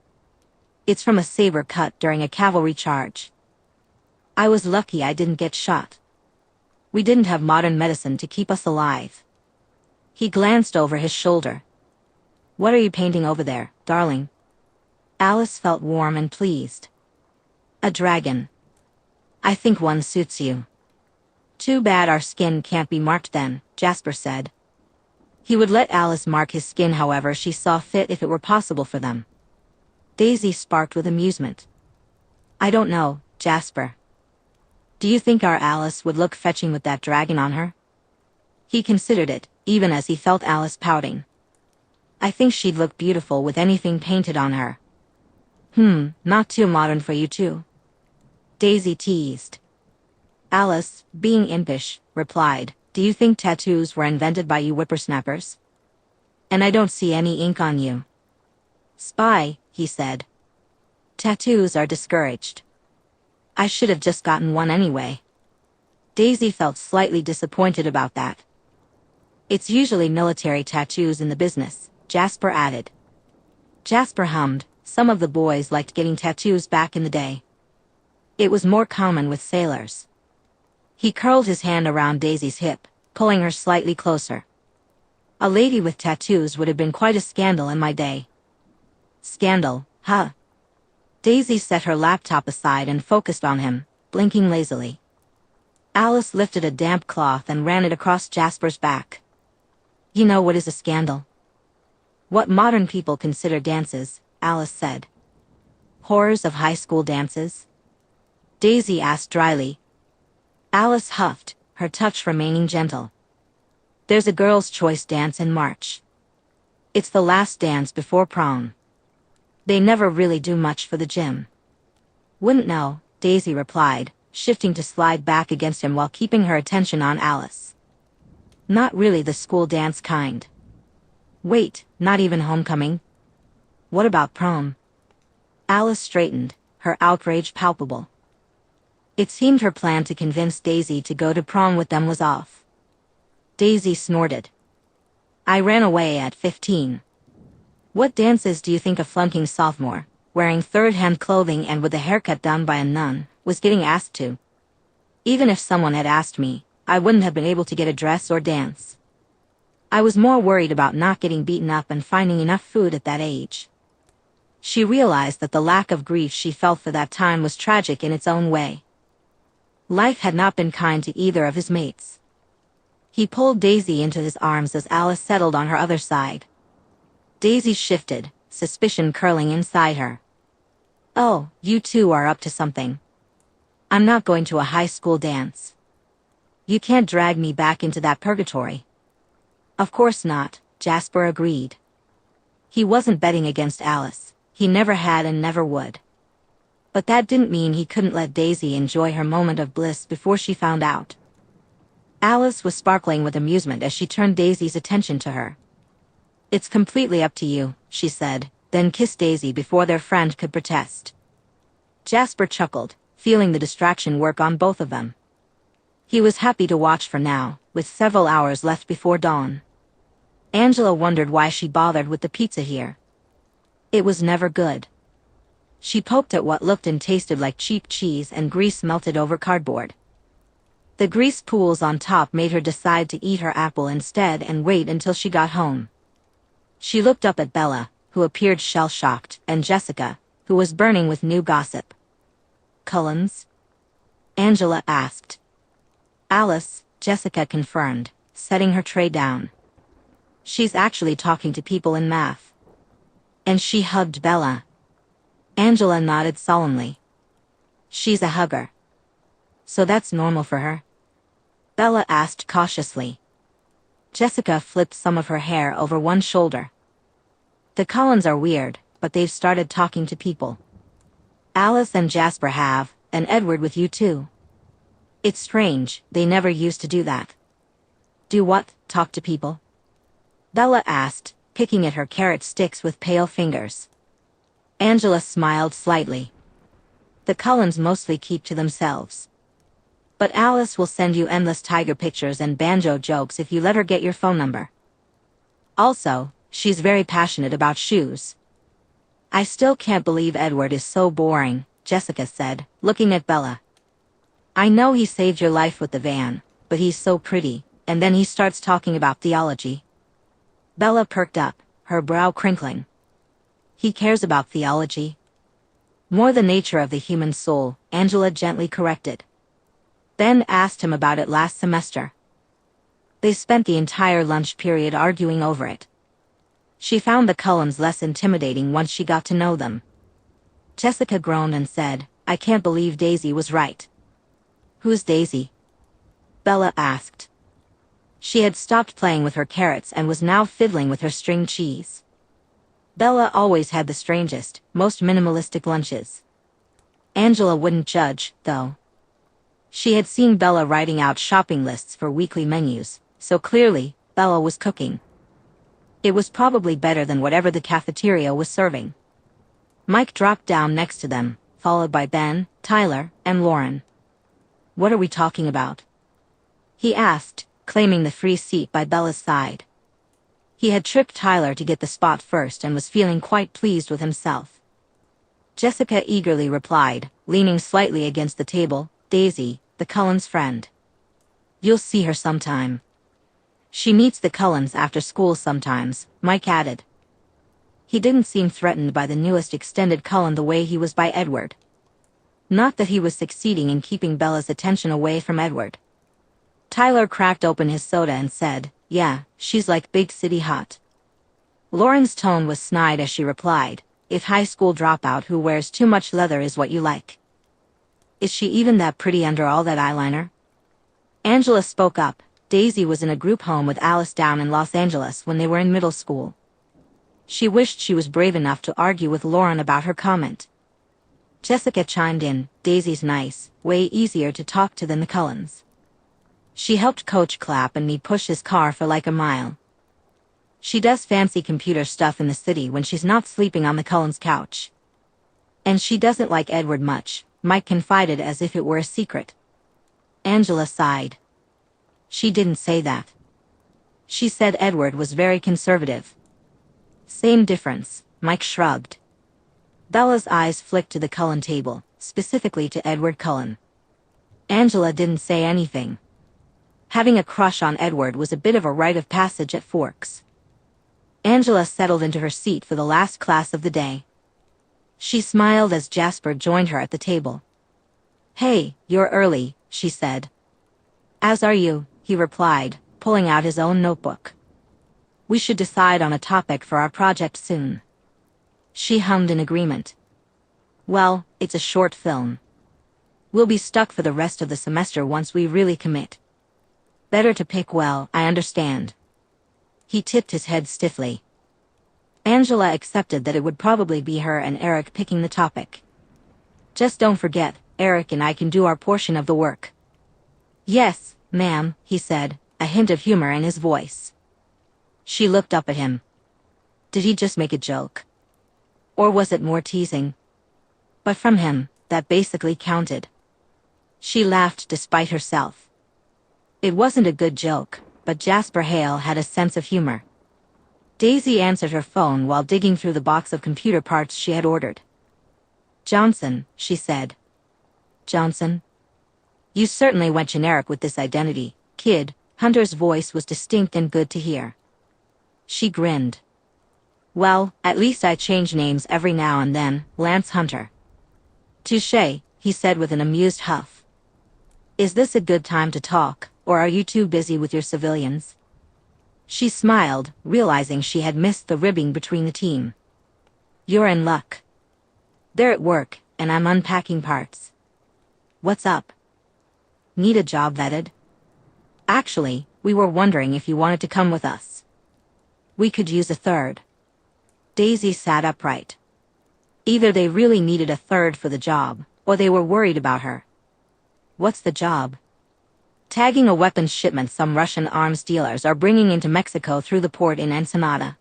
"It's from a saber cut during a cavalry charge. I was lucky I didn't get shot. We didn't have modern medicine to keep us alive." He glanced over his shoulder. "What are you painting over there, darling?" Alice felt warm and pleased. "A dragon. I think one suits you." "Too bad our skin can't be marked then," Jasper said. He would let Alice mark his skin however she saw fit if it were possible for them. Daisy sparked with amusement. "I don't know, Jasper. Do you think our Alice would look fetching with that dragon on her?" He considered it, even as he felt Alice pouting. "I think she'd look beautiful with anything painted on her." Not too modern for you too?" Daisy teased. Alice, being impish, replied, "Do you think tattoos were invented by you whippersnappers? And I don't see any ink on you." "Spy," he said. "Tattoos are discouraged. I should have just gotten one anyway." Daisy felt slightly disappointed about that. "It's usually military tattoos in the business," Jasper added. Jasper hummed. Some of the boys liked getting tattoos back in the day. It was more common with sailors. He curled his hand around Daisy's hip, pulling her slightly closer. "A lady with tattoos would have been quite a scandal in my day." "Scandal, huh?" Daisy set her laptop aside and focused on him, blinking lazily. Alice lifted a damp cloth and ran it across Jasper's back. "You know what is a scandal?" "What modern people consider dances," Alice said. "Horrors of high school dances?" Daisy asked dryly. Alice huffed, her touch remaining gentle. "There's a girls' choice dance in March. It's the last dance before prom. They never really do much for the gym." "Wouldn't know," Daisy replied, shifting to slide back against him while keeping her attention on Alice. "Not really the school dance kind." "Wait, not even homecoming? What about prom?" Alice straightened, her outrage palpable. It seemed her plan to convince Daisy to go to prom with them was off. Daisy snorted. I ran away at 15. What dances do you think a flunking sophomore, wearing third-hand clothing and with a haircut done by a nun, was getting asked to? Even if someone had asked me, I wouldn't have been able to get a dress or dance. I was more worried about not getting beaten up and finding enough food at that age. She realized that the lack of grief she felt for that time was tragic in its own way. Life had not been kind to either of his mates. He pulled Daisy into his arms as Alice settled on her other side. Daisy shifted, suspicion curling inside her. Oh, you two are up to something. I'm not going to a high school dance. You can't drag me back into that purgatory. Of course not, Jasper agreed. He wasn't betting against Alice, he never had and never would. But that didn't mean he couldn't let Daisy enjoy her moment of bliss before she found out. Alice was sparkling with amusement as she turned Daisy's attention to her. It's completely up to you, she said, then kissed Daisy before their friend could protest. Jasper chuckled, feeling the distraction work on both of them. He was happy to watch for now, with several hours left before dawn. Angela wondered why she bothered with the pizza here. It was never good. She poked at what looked and tasted like cheap cheese and grease melted over cardboard. The grease pools on top made her decide to eat her apple instead and wait until she got home. She looked up at Bella, who appeared shell-shocked, and Jessica, who was burning with new gossip. Cullens? Angela asked. Alice, Jessica confirmed, setting her tray down. She's actually talking to people in math. And she hugged Bella. Angela nodded solemnly. She's a hugger. So that's normal for her? Bella asked cautiously. Jessica flipped some of her hair over one shoulder. The Cullens are weird, but they've started talking to people. Alice and Jasper have, and Edward with you too. It's strange, they never used to do that. Do what, talk to people? Bella asked, picking at her carrot sticks with pale fingers. Angela smiled slightly. The Cullens mostly keep to themselves. But Alice will send you endless tiger pictures and banjo jokes if you let her get your phone number. Also, she's very passionate about shoes. I still can't believe Edward is so boring, Jessica said, looking at Bella. I know he saved your life with the van, but he's so pretty, and then he starts talking about theology. Bella perked up, her brow crinkling. He cares about theology. More the nature of the human soul, Angela gently corrected. Ben asked him about it last semester. They spent the entire lunch period arguing over it. She found the Cullens less intimidating once she got to know them. Jessica groaned and said, I can't believe Daisy was right. Who's Daisy? Bella asked. She had stopped playing with her carrots and was now fiddling with her string cheese. Bella always had the strangest, most minimalistic lunches. Angela wouldn't judge, though. She had seen Bella writing out shopping lists for weekly menus, so clearly, Bella was cooking. It was probably better than whatever the cafeteria was serving. Mike dropped down next to them, followed by Ben, Tyler, and Lauren. What are we talking about? He asked, claiming the free seat by Bella's side. He had tricked Tyler to get the spot first and was feeling quite pleased with himself. Jessica eagerly replied, leaning slightly against the table, Daisy, the Cullens' friend. You'll see her sometime. She meets the Cullens after school sometimes, Mike added. He didn't seem threatened by the newest extended Cullen the way he was by Edward. Not that he was succeeding in keeping Bella's attention away from Edward. Tyler cracked open his soda and said, yeah, she's like big city hot. Lauren's tone was snide as she replied, if high school dropout who wears too much leather is what you like. Is she even that pretty under all that eyeliner? Angela spoke up. Daisy was in a group home with Alice down in Los Angeles when they were in middle school. She wished she was brave enough to argue with Lauren about her comment. Jessica chimed in, Daisy's nice, way easier to talk to than the Cullens. She helped Coach Clapp and me push his car for like a mile. She does fancy computer stuff in the city when she's not sleeping on the Cullens' couch. And she doesn't like Edward much, Mike confided as if it were a secret. Angela sighed. She didn't say that. She said Edward was very conservative. Same difference, Mike shrugged. Bella's eyes flicked to the Cullen table, specifically to Edward Cullen. Angela didn't say anything. Having a crush on Edward was a bit of a rite of passage at Forks. Angela settled into her seat for the last class of the day. She smiled as Jasper joined her at the table. "Hey, you're early," she said. "As are you," he replied, pulling out his own notebook. "We should decide on a topic for our project soon." She hummed in agreement. "Well, it's a short film. We'll be stuck for the rest of the semester once we really commit. Better to pick well, I understand." He tipped his head stiffly. Angela accepted that it would probably be her and Eric picking the topic. "Just don't forget, Eric and I can do our portion of the work." "Yes, ma'am," he said, a hint of humor in his voice. She looked up at him. Did he just make a joke? Or was it more teasing? But from him, that basically counted. She laughed despite herself. It wasn't a good joke, but Jasper Hale had a sense of humor. Daisy answered her phone while digging through the box of computer parts she had ordered. "Johnson," she said. "Johnson? You certainly went generic with this identity, kid." Hunter's voice was distinct and good to hear. She grinned. "Well, at least I change names every now and then, Lance Hunter." "Touché," he said with an amused huff. "Is this a good time to talk, or are you too busy with your civilians?" She smiled, realizing she had missed the ribbing between the team. "You're in luck. They're at work, and I'm unpacking parts." "What's up? Need a job vetted?" "Actually, we were wondering if you wanted to come with us. We could use a third." Daisy sat upright. Either they really needed a third for the job, or they were worried about her. "What's the job?" "Tagging a weapons shipment some Russian arms dealers are bringing into Mexico through the port in Ensenada.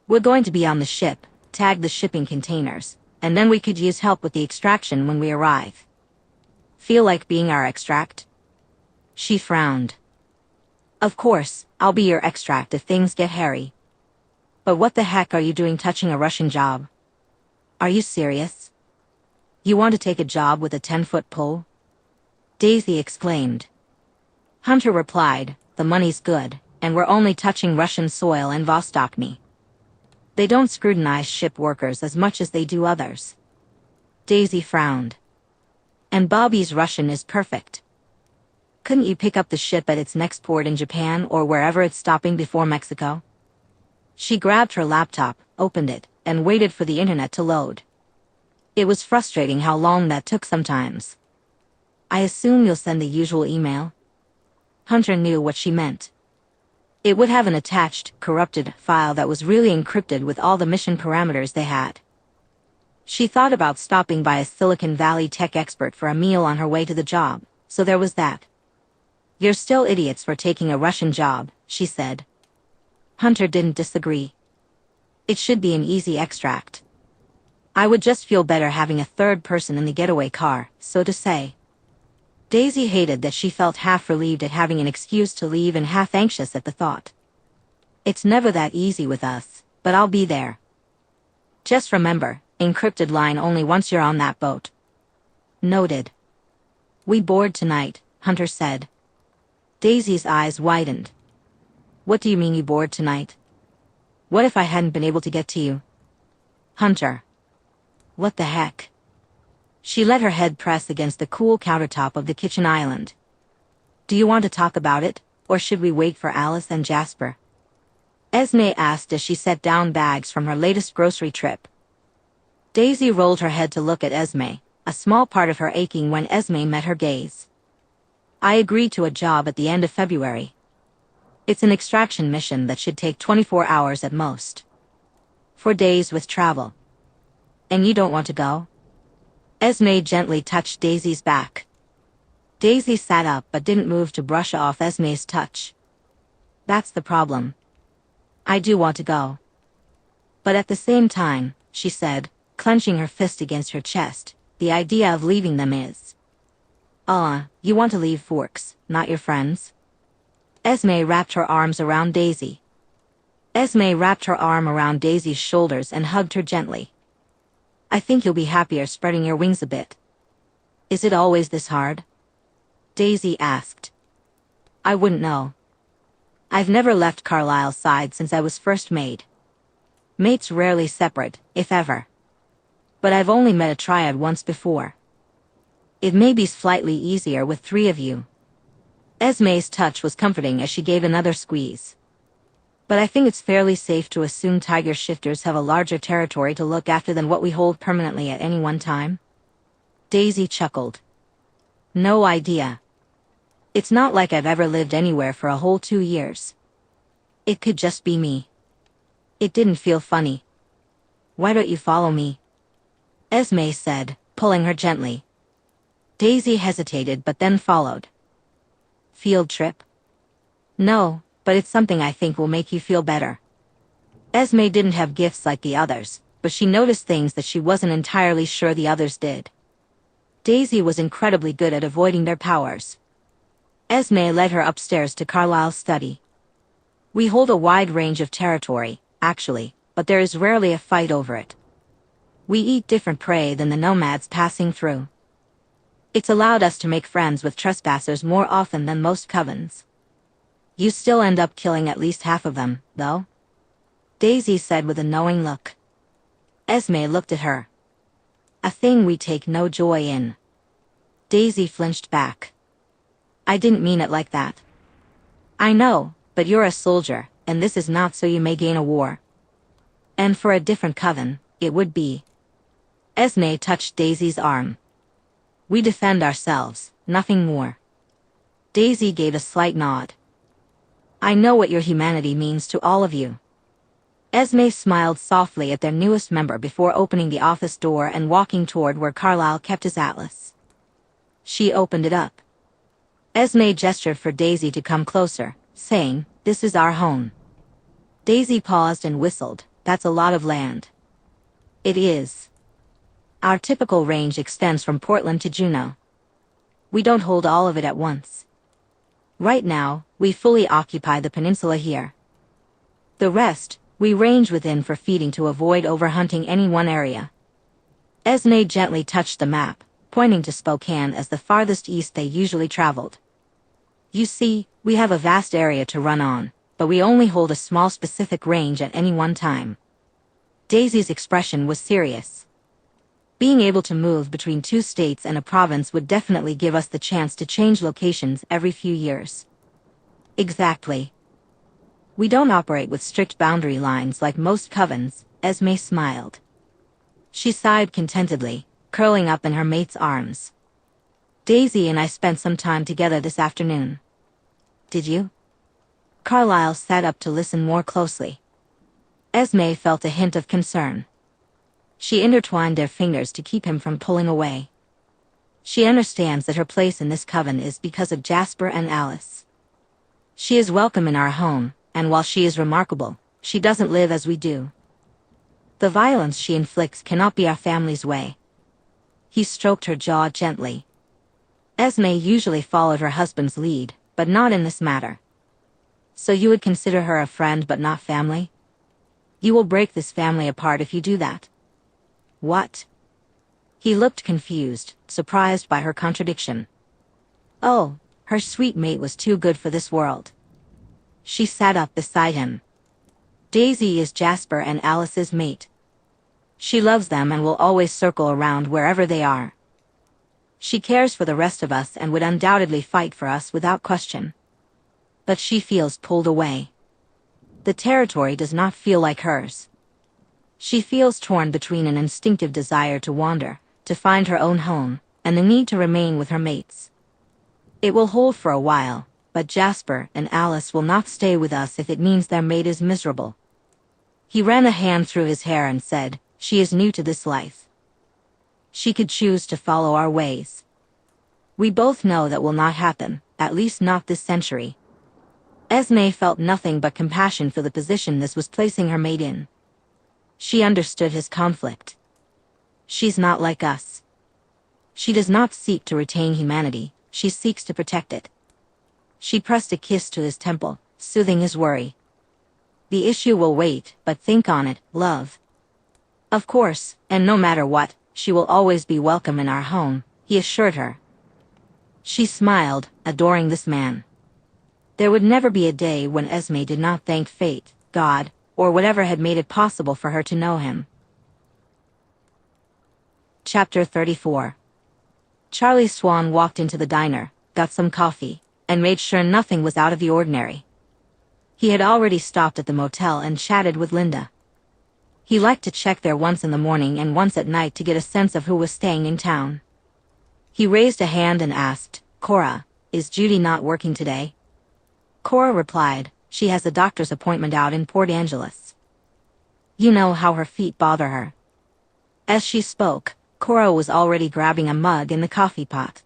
We're going to be on the ship, tag the shipping containers, and then we could use help with the extraction when we arrive." "Feel like being our extract?" She frowned. "Of course, I'll be your extract if things get hairy. But what the heck are you doing touching a Russian job? Are you serious? You want to take a job with a 10-foot pole?" Daisy exclaimed. Hunter replied, "The money's good, and we're only touching Russian soil and Vostokny. They don't scrutinize ship workers as much as they do others." Daisy frowned. "And Bobby's Russian is perfect. Couldn't you pick up the ship at its next port in Japan or wherever it's stopping before Mexico?" She grabbed her laptop, opened it, and waited for the internet to load. It was frustrating how long that took sometimes. "I assume you'll send the usual email?" Hunter knew what she meant. It would have an attached, corrupted file that was really encrypted with all the mission parameters they had. She thought about stopping by a Silicon Valley tech expert for a meal on her way to the job, so there was that. "You're still idiots for taking a Russian job," she said. Hunter didn't disagree. "It should be an easy extract. I would just feel better having a third person in the getaway car, so to say." Daisy hated that she felt half relieved at having an excuse to leave and half anxious at the thought. "It's never that easy with us, but I'll be there. Just remember, encrypted line only once you're on that boat." "Noted." "We board tonight," Hunter said. Daisy's eyes widened. "What do you mean you board tonight? What if I hadn't been able to get to you?" "Hunter." "What the heck?" She let her head press against the cool countertop of the kitchen island. "Do you want to talk about it, or should we wait for Alice and Jasper?" Esme asked as she set down bags from her latest grocery trip. Daisy rolled her head to look at Esme, a small part of her aching when Esme met her gaze. "I agreed to a job at the end of February. It's an extraction mission that should take 24 hours at most. 4 days with travel. And you don't want to go?" Esme gently touched Daisy's back. Daisy sat up but didn't move to brush off Esme's touch. "That's the problem. I do want to go. But at the same time," she said, clenching her fist against her chest. The idea of leaving them is... You want to leave Forks, not your friends? Esme wrapped her arms around Daisy. Esme wrapped her arm around Daisy's shoulders and hugged her gently. I think you'll be happier spreading your wings a bit. Is it always this hard? Daisy asked. I wouldn't know. I've never left Carlisle's side since I was first made. Mates rarely separate, if ever. But I've only met a triad once before. It may be slightly easier with 3 of you. Esme's touch was comforting as she gave another squeeze. But I think it's fairly safe to assume tiger shifters have a larger territory to look after than what we hold permanently at any one time. Daisy chuckled. No idea. It's not like I've ever lived anywhere for a whole 2 years. It could just be me. It didn't feel funny. Why don't you follow me? Esme said, pulling her gently. Daisy hesitated but then followed. Field trip? No, but it's something I think will make you feel better. Esme didn't have gifts like the others, but she noticed things that she wasn't entirely sure the others did. Daisy was incredibly good at avoiding their powers. Esme led her upstairs to Carlisle's study. We hold a wide range of territory, actually, but there is rarely a fight over it. We eat different prey than the nomads passing through. It's allowed us to make friends with trespassers more often than most covens. You still end up killing at least half of them, though? Daisy said with a knowing look. Esme looked at her. A thing we take no joy in. Daisy flinched back. I didn't mean it like that. I know, but you're a soldier, and this is not so you may gain a war. And for a different coven, it would be. Esme touched Daisy's arm. We defend ourselves, nothing more. Daisy gave a slight nod. I know what your humanity means to all of you. Esme smiled softly at their newest member before opening the office door and walking toward where Carlisle kept his atlas. She opened it up. Esme gestured for Daisy to come closer, saying, This is our home. Daisy paused and whistled. That's a lot of land. It is. Our typical range extends from Portland to Juneau. We don't hold all of it at once. Right now, we fully occupy the peninsula here. The rest, we range within for feeding to avoid overhunting any one area. Esme gently touched the map, pointing to Spokane as the farthest east they usually traveled. You see, we have a vast area to run on, but we only hold a small specific range at any one time. Daisy's expression was serious. Being able to move between 2 states and a province would definitely give us the chance to change locations every few years. Exactly. We don't operate with strict boundary lines like most covens, Esme smiled. She sighed contentedly, curling up in her mate's arms. Daisy and I spent some time together this afternoon. Did you? Carlisle sat up to listen more closely. Esme felt a hint of concern. She intertwined their fingers to keep him from pulling away. She understands that her place in this coven is because of Jasper and Alice. She is welcome in our home, and while she is remarkable, she doesn't live as we do. The violence she inflicts cannot be our family's way. He stroked her jaw gently. Esme usually followed her husband's lead, but not in this matter. So you would consider her a friend but not family? You will break this family apart if you do that. What? He looked confused, surprised by her contradiction. Oh, her sweet mate was too good for this world. She sat up beside him. Daisy is Jasper and Alice's mate. She loves them and will always circle around wherever they are. She cares for the rest of us and would undoubtedly fight for us without question. But she feels pulled away. The territory does not feel like hers. She feels torn between an instinctive desire to wander, to find her own home, and the need to remain with her mates. It will hold for a while, but Jasper and Alice will not stay with us if it means their mate is miserable. He ran a hand through his hair and said, She is new to this life. She could choose to follow our ways. We both know that will not happen, at least not this century. Esme felt nothing but compassion for the position this was placing her mate in. She understood his conflict. She's not like us. She does not seek to retain humanity, she seeks to protect it. She pressed a kiss to his temple, soothing his worry. The issue will wait, but think on it, love. Of course, and no matter what, she will always be welcome in our home, he assured her. She smiled, adoring this man. There would never be a day when Esme did not thank fate, God, or whatever had made it possible for her to know him. Chapter 34. Charlie Swan walked into the diner, got some coffee, and made sure nothing was out of the ordinary. He had already stopped at the motel and chatted with Linda. He liked to check there once in the morning and once at night to get a sense of who was staying in town. He raised a hand and asked, "Cora, is Judy not working today?" Cora replied, "She has a doctor's appointment out in Port Angeles. You know how her feet bother her." As she spoke, Cora was already grabbing a mug in the coffee pot.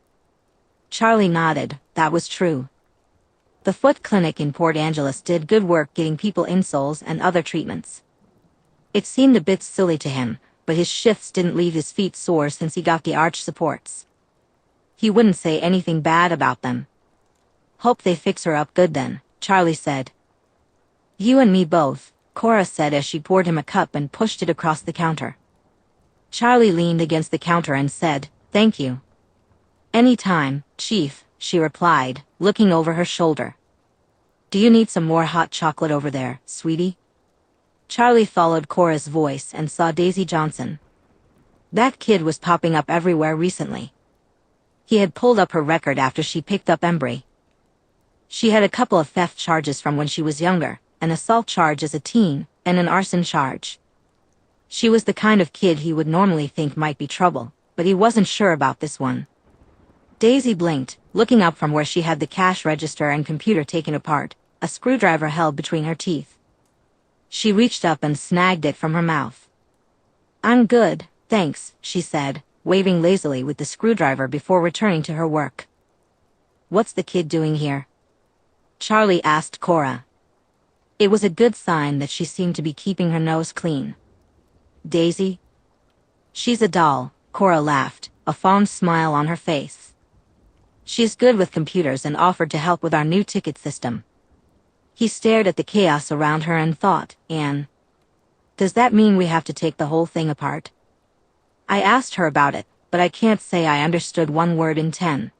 Charlie nodded, that was true. The foot clinic in Port Angeles did good work getting people insoles and other treatments. It seemed a bit silly to him, but his shifts didn't leave his feet sore since he got the arch supports. He wouldn't say anything bad about them. "Hope they fix her up good then," Charlie said. "You and me both," Cora said as she poured him a cup and pushed it across the counter. Charlie leaned against the counter and said, "Thank you." "Any time, Chief," she replied, looking over her shoulder. "Do you need some more hot chocolate over there, sweetie?" Charlie followed Cora's voice and saw Daisy Johnson. That kid was popping up everywhere recently. He had pulled up her record after she picked up Embry. She had a couple of theft charges from when she was younger, an assault charge as a teen, and an arson charge. She was the kind of kid he would normally think might be trouble, but he wasn't sure about this one. Daisy blinked, looking up from where she had the cash register and computer taken apart, a screwdriver held between her teeth. She reached up and snagged it from her mouth. "I'm good, thanks," she said, waving lazily with the screwdriver before returning to her work. "What's the kid doing here?" Charlie asked Cora. It was a good sign that she seemed to be keeping her nose clean. "Daisy?" "She's a doll," Cora laughed, a fond smile on her face. "She's good with computers and offered to help with our new ticket system." He stared at the chaos around her and thought, "Anne, does that mean we have to take the whole thing apart?" I asked her about it, but I can't say I understood one word in 10.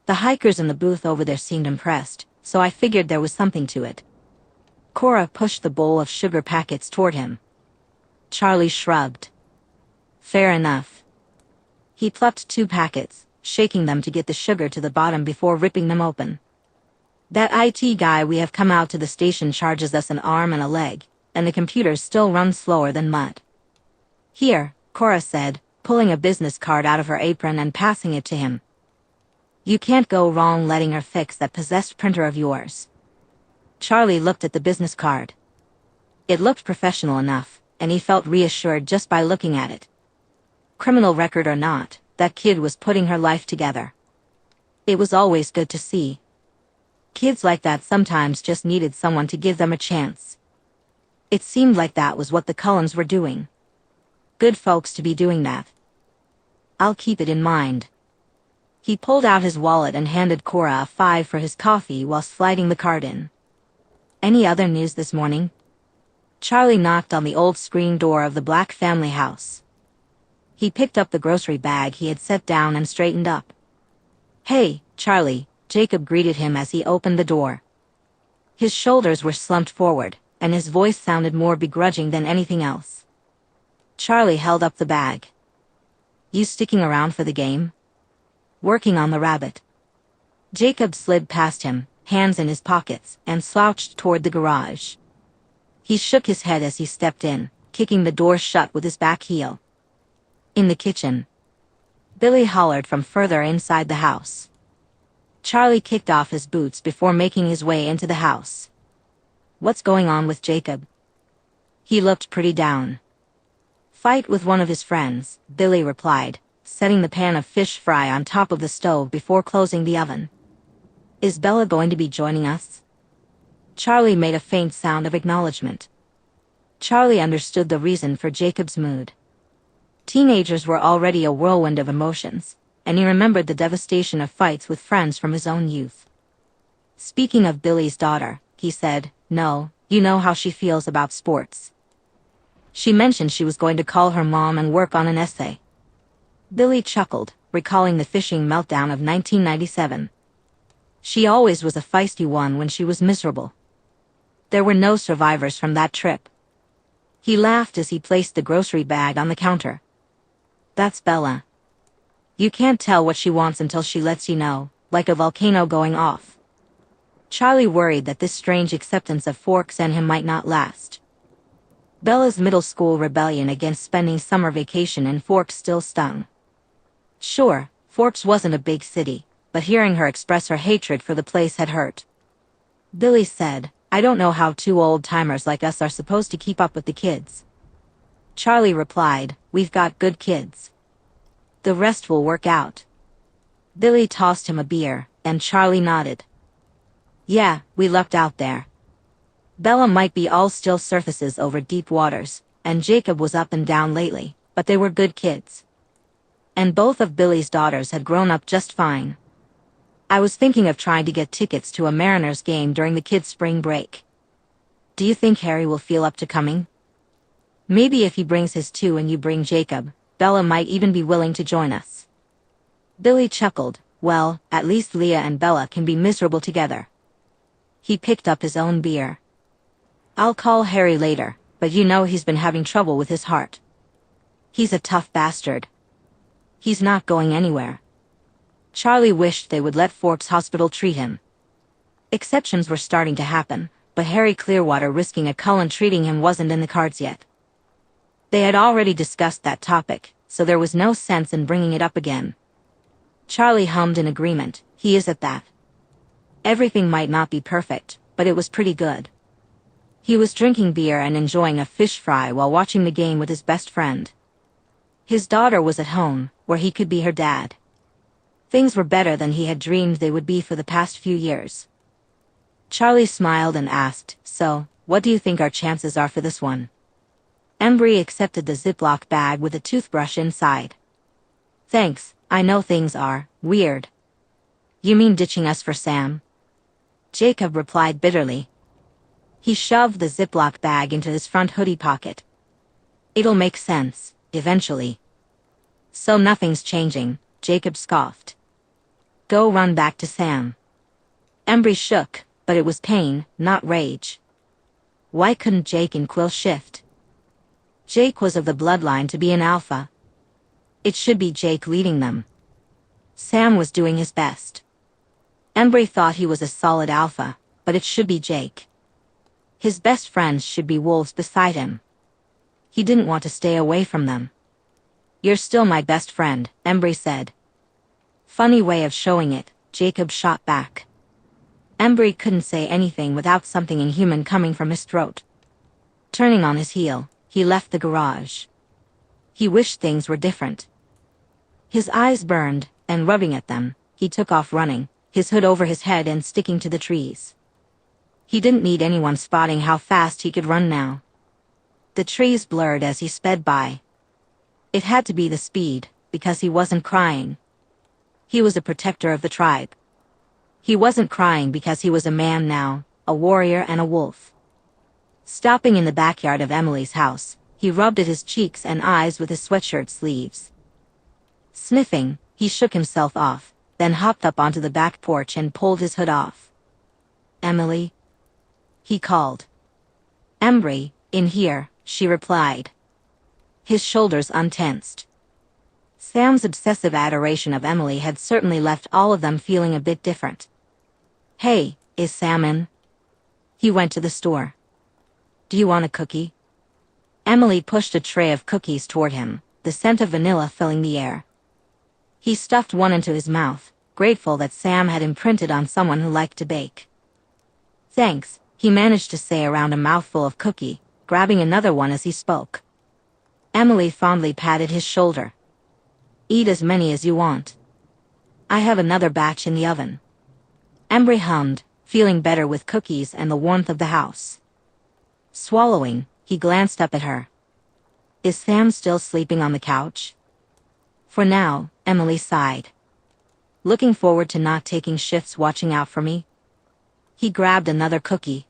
The hikers in the booth over there seemed impressed, so I figured there was something to it. Cora pushed the bowl of sugar packets toward him. Charlie shrugged. "Fair enough." He plucked 2 packets, shaking them to get the sugar to the bottom before ripping them open. "That IT guy we have come out to the station charges us an arm and a leg, and the computers still run slower than mud." "Here," Cora said, pulling a business card out of her apron and passing it to him. "You can't go wrong letting her fix that possessed printer of yours." Charlie looked at the business card. It looked professional enough, and he felt reassured just by looking at it. Criminal record or not, that kid was putting her life together. It was always good to see. Kids like that sometimes just needed someone to give them a chance. It seemed like that was what the Cullens were doing. Good folks to be doing that. "I'll keep it in mind." He pulled out his wallet and handed Cora a 5 for his coffee while sliding the card in. "Any other news this morning?" Charlie knocked on the old screen door of the Black family house. He picked up the grocery bag he had set down and straightened up. "Hey, Charlie," Jacob greeted him as he opened the door. His shoulders were slumped forward, and his voice sounded more begrudging than anything else. Charlie held up the bag. "You sticking around for the game?" "Working on the rabbit." Jacob slid past him, hands in his pockets, and slouched toward the garage. He shook his head as he stepped in, kicking the door shut with his back heel. In the kitchen, Billy hollered from further inside the house. Charlie kicked off his boots before making his way into the house. "What's going on with Jacob?" He looked pretty down. "Fight with one of his friends," Billy replied, setting the pan of fish fry on top of the stove before closing the oven. "Is Bella going to be joining us?" Charlie made a faint sound of acknowledgement. Charlie understood the reason for Jacob's mood. Teenagers were already a whirlwind of emotions, and he remembered the devastation of fights with friends from his own youth. Speaking of Billy's daughter, he said, "No, you know how she feels about sports. She mentioned she was going to call her mom and work on an essay." Billy chuckled, recalling the fishing meltdown of 1997. She always was a feisty one when she was miserable. There were no survivors from that trip. He laughed as he placed the grocery bag on the counter. "That's Bella. You can't tell what she wants until she lets you know, like a volcano going off." Charlie worried that this strange acceptance of Forks and him might not last. Bella's middle school rebellion against spending summer vacation in Forks still stung. Sure, Forks wasn't a big city, but hearing her express her hatred for the place had hurt. Billy said, "I don't know how two old-timers like us are supposed to keep up with the kids." Charlie replied, "We've got good kids. The rest will work out." Billy tossed him a beer, and Charlie nodded. "Yeah, we lucked out there. Bella might be all still surfaces over deep waters, and Jacob was up and down lately, but they were good kids. And both of Billy's daughters had grown up just fine. I was thinking of trying to get tickets to a Mariners game during the kids' spring break. Do you think Harry will feel up to coming? Maybe if he brings his two and you bring Jacob, Bella might even be willing to join us." Billy chuckled. "Well, at least Leah and Bella can be miserable together." He picked up his own beer. "I'll call Harry later, but you know he's been having trouble with his heart. He's a tough bastard. He's not going anywhere." Charlie wished they would let Forks Hospital treat him. Exceptions were starting to happen, but Harry Clearwater risking a Cullen treating him wasn't in the cards yet. They had already discussed that topic, so there was no sense in bringing it up again. Charlie hummed in agreement. "He is at that. Everything might not be perfect, but it was pretty good." He was drinking beer and enjoying a fish fry while watching the game with his best friend. His daughter was at home, where he could be her dad. Things were better than he had dreamed they would be for the past few years. Charlie smiled and asked, "So, what do you think our chances are for this one?" Embry accepted the Ziploc bag with a toothbrush inside. "Thanks, I know things are weird." "You mean ditching us for Sam?" Jacob replied bitterly. He shoved the Ziploc bag into his front hoodie pocket. "It'll make sense, eventually." "So nothing's changing," Jacob scoffed. "Go run back to Sam." Embry shook, but it was pain, not rage. Why couldn't Jake and Quill shift? Jake was of the bloodline to be an alpha. It should be Jake leading them. Sam was doing his best. Embry thought he was a solid alpha, but it should be Jake. His best friends should be wolves beside him. He didn't want to stay away from them. "You're still my best friend," Embry said. "Funny way of showing it," Jacob shot back. Embry couldn't say anything without something inhuman coming from his throat. Turning on his heel, he left the garage. He wished things were different. His eyes burned, and rubbing at them, he took off running, his hood over his head and sticking to the trees. He didn't need anyone spotting how fast he could run now. The trees blurred as he sped by. It had to be the speed, because he wasn't crying. He was a protector of the tribe. He wasn't crying because he was a man now, a warrior and a wolf. Stopping in the backyard of Emily's house, he rubbed at his cheeks and eyes with his sweatshirt sleeves. Sniffing, he shook himself off, then hopped up onto the back porch and pulled his hood off. "Emily?" he called. "Embry, in here," she replied. His shoulders untensed. Sam's obsessive adoration of Emily had certainly left all of them feeling a bit different. "Hey, is Sam in?" He went to the store. "Do you want a cookie?" Emily pushed a tray of cookies toward him, the scent of vanilla filling the air. He stuffed one into his mouth, grateful that Sam had imprinted on someone who liked to bake. "Thanks," he managed to say around a mouthful of cookie, grabbing another one as he spoke. Emily fondly patted his shoulder. "Eat as many as you want. I have another batch in the oven." Embry hummed, feeling better with cookies and the warmth of the house. Swallowing, he glanced up at her. Is Sam still sleeping on the couch? For now, Emily sighed. Looking forward to not taking shifts watching out for me? He grabbed another cookie.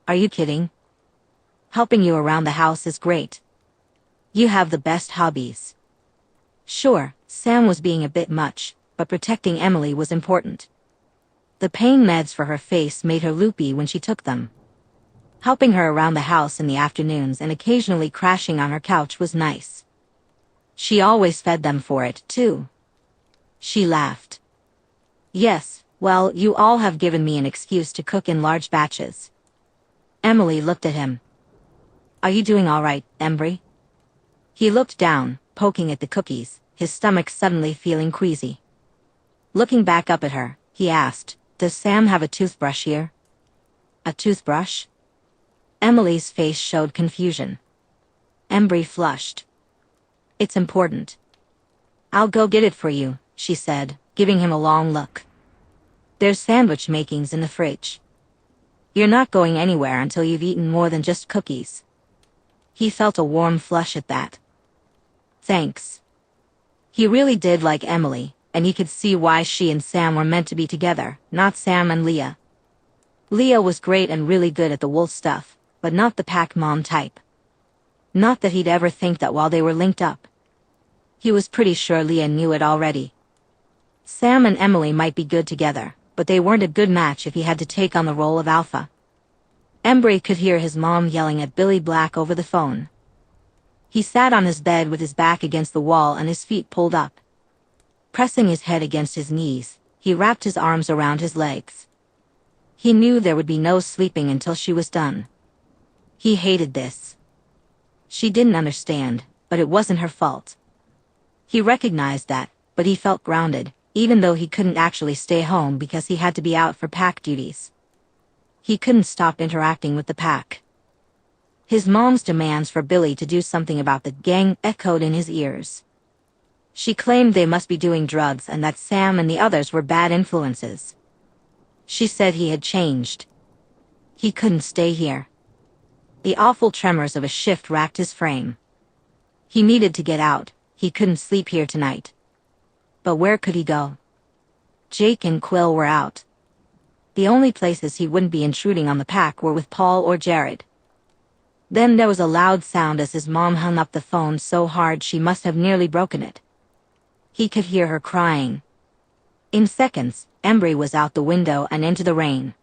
Are you kidding? Helping you around the house is great. You have the best hobbies. Sure, Sam was being a bit much, but protecting Emily was important. The pain meds for her face made her loopy when she took them. Helping her around the house in the afternoons and occasionally crashing on her couch was nice. She always fed them for it, too. She laughed. Yes, well, you all have given me an excuse to cook in large batches. Emily looked at him. Are you doing all right, Embry? He looked down, poking at the cookies, his stomach suddenly feeling queasy. Looking back up at her, he asked, Does Sam have a toothbrush here? A toothbrush? Emily's face showed confusion. Embry flushed. It's important. I'll go get it for you, she said, giving him a long look. There's sandwich makings in the fridge. You're not going anywhere until you've eaten more than just cookies. He felt a warm flush at that. Thanks. He really did like Emily, and he could see why she and Sam were meant to be together, not Sam and Leah. Leah was great and really good at the wool stuff, but not the pack mom type. Not that he'd ever think that while they were linked up. He was pretty sure Leah knew it already. Sam and Emily might be good together, but they weren't a good match if he had to take on the role of alpha. Embry could hear his mom yelling at Billy Black over the phone. He sat on his bed with his back against the wall and his feet pulled up. Pressing his head against his knees, he wrapped his arms around his legs. He knew there would be no sleeping until she was done. He hated this. She didn't understand, but it wasn't her fault. He recognized that, but he felt grounded, even though he couldn't actually stay home because he had to be out for pack duties. He couldn't stop interacting with the pack. His mom's demands for Billy to do something about the gang echoed in his ears. She claimed they must be doing drugs and that Sam and the others were bad influences. She said he had changed. He couldn't stay here. The awful tremors of a shift racked his frame. He needed to get out. He couldn't sleep here tonight. But where could he go? Jake and Quill were out. The only places he wouldn't be intruding on the pack were with Paul or Jared. Then there was a loud sound as his mom hung up the phone so hard she must have nearly broken it. He could hear her crying. In seconds, Embry was out the window and into the rain.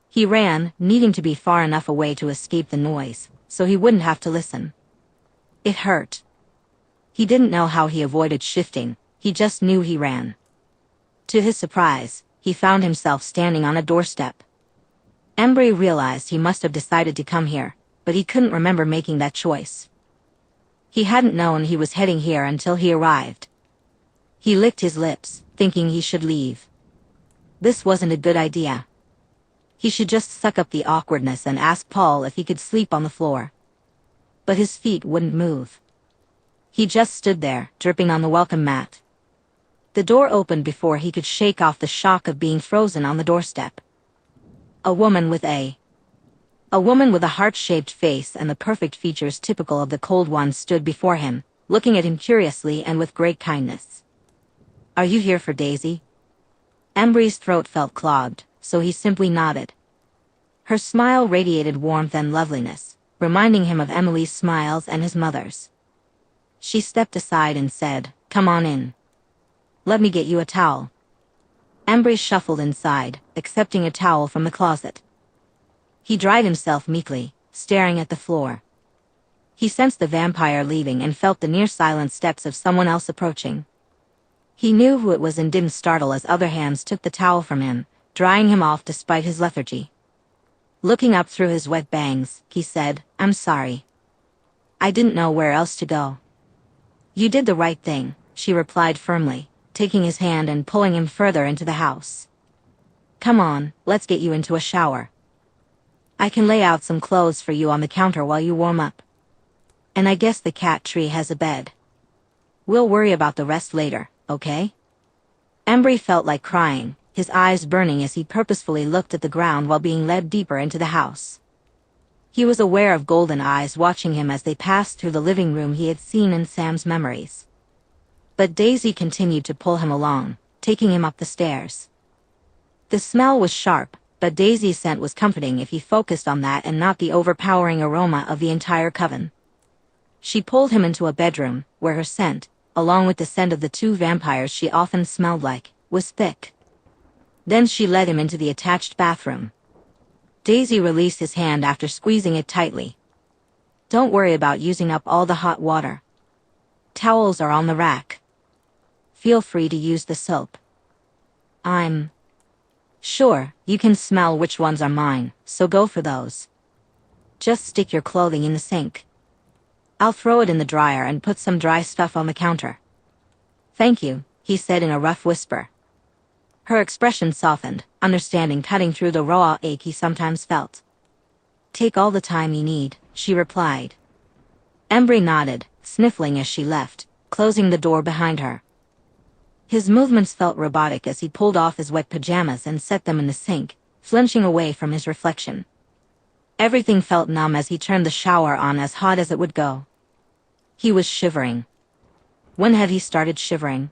He ran, needing to be far enough away to escape the noise, so he wouldn't have to listen. It hurt. He didn't know how he avoided shifting, he just knew he ran. To his surprise, he found himself standing on a doorstep. Embry realized he must have decided to come here, but he couldn't remember making that choice. He hadn't known he was heading here until he arrived. He licked his lips, thinking he should leave. This wasn't a good idea. He should just suck up the awkwardness and ask Paul if he could sleep on the floor. But his feet wouldn't move. He just stood there, dripping on the welcome mat. The door opened before he could shake off the shock of being frozen on the doorstep. A woman with a heart-shaped face and the perfect features typical of the cold one stood before him, looking at him curiously and with great kindness. Are you here for Daisy? Embry's throat felt clogged, so he simply nodded. Her smile radiated warmth and loveliness, reminding him of Emily's smiles and his mother's. She stepped aside and said, Come on in. Let me get you a towel. Embry shuffled inside, accepting a towel from the closet. He dried himself meekly, staring at the floor. He sensed the vampire leaving and felt the near-silent steps of someone else approaching. He knew who it was and didn't startle as other hands took the towel from him, drying him off despite his lethargy. Looking up through his wet bangs, he said, I'm sorry. I didn't know where else to go. You did the right thing, she replied firmly, taking his hand and pulling him further into the house. Come on, let's get you into a shower. I can lay out some clothes for you on the counter while you warm up. And I guess the cat tree has a bed. We'll worry about the rest later, okay? Embry felt like crying, his eyes burning as he purposefully looked at the ground while being led deeper into the house. He was aware of golden eyes watching him as they passed through the living room he had seen in Sam's memories. But Daisy continued to pull him along, taking him up the stairs. The smell was sharp, but Daisy's scent was comforting if he focused on that and not the overpowering aroma of the entire coven. She pulled him into a bedroom, where her scent, along with the scent of the two vampires she often smelled like, was thick. Then she led him into the attached bathroom. Daisy released his hand after squeezing it tightly. "Don't worry about using up all the hot water. Towels are on the rack. Feel free to use the soap. I'm sure you can smell which ones are mine, so go for those. Just stick your clothing in the sink. I'll throw it in the dryer and put some dry stuff on the counter." "Thank you," he said in a rough whisper. Her expression softened, understanding cutting through the raw ache he sometimes felt. "Take all the time you need," she replied. Embry nodded, sniffling as she left, closing the door behind her. His movements felt robotic as he pulled off his wet pajamas and set them in the sink, flinching away from his reflection. Everything felt numb as he turned the shower on as hot as it would go. He was shivering. When had he started shivering?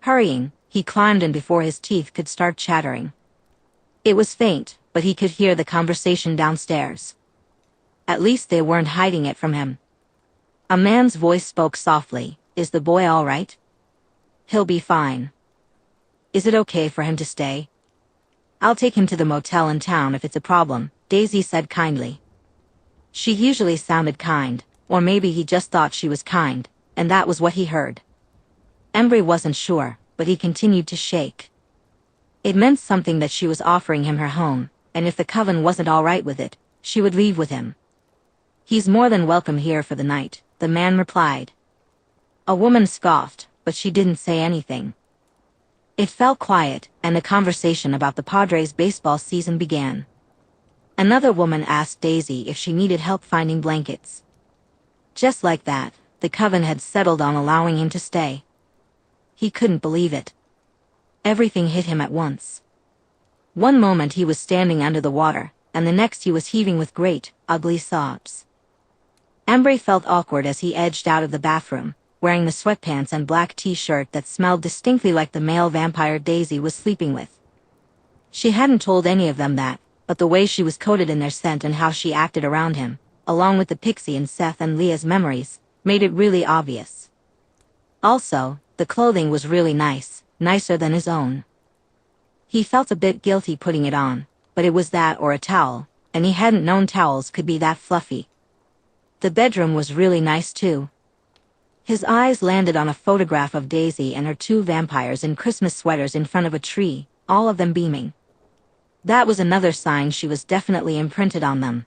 Hurrying, he climbed in before his teeth could start chattering. It was faint, but he could hear the conversation downstairs. At least they weren't hiding it from him. A man's voice spoke softly. "Is the boy all right?" "He'll be fine." "Is it okay for him to stay?" "I'll take him to the motel in town if it's a problem," Daisy said kindly. She usually sounded kind, or maybe he just thought she was kind, and that was what he heard. Embry wasn't sure, but he continued to shake. It meant something that she was offering him her home, and if the coven wasn't all right with it, she would leave with him. "He's more than welcome here for the night," the man replied. A woman scoffed, but she didn't say anything. It fell quiet, and the conversation about the Padres' baseball season began. Another woman asked Daisy if she needed help finding blankets. Just like that, the coven had settled on allowing him to stay. He couldn't believe it. Everything hit him at once. One moment he was standing under the water, and the next he was heaving with great, ugly sobs. Embry felt awkward as he edged out of the bathroom, wearing the sweatpants and black t-shirt that smelled distinctly like the male vampire Daisy was sleeping with. She hadn't told any of them that, but the way she was coated in their scent and how she acted around him, along with the Pixie and Seth and Leah's memories, made it really obvious. Also, the clothing was really nice, nicer than his own. He felt a bit guilty putting it on, but it was that or a towel, and he hadn't known towels could be that fluffy. The bedroom was really nice too. His eyes landed on a photograph of Daisy and her two vampires in Christmas sweaters in front of a tree, all of them beaming. That was another sign she was definitely imprinted on them.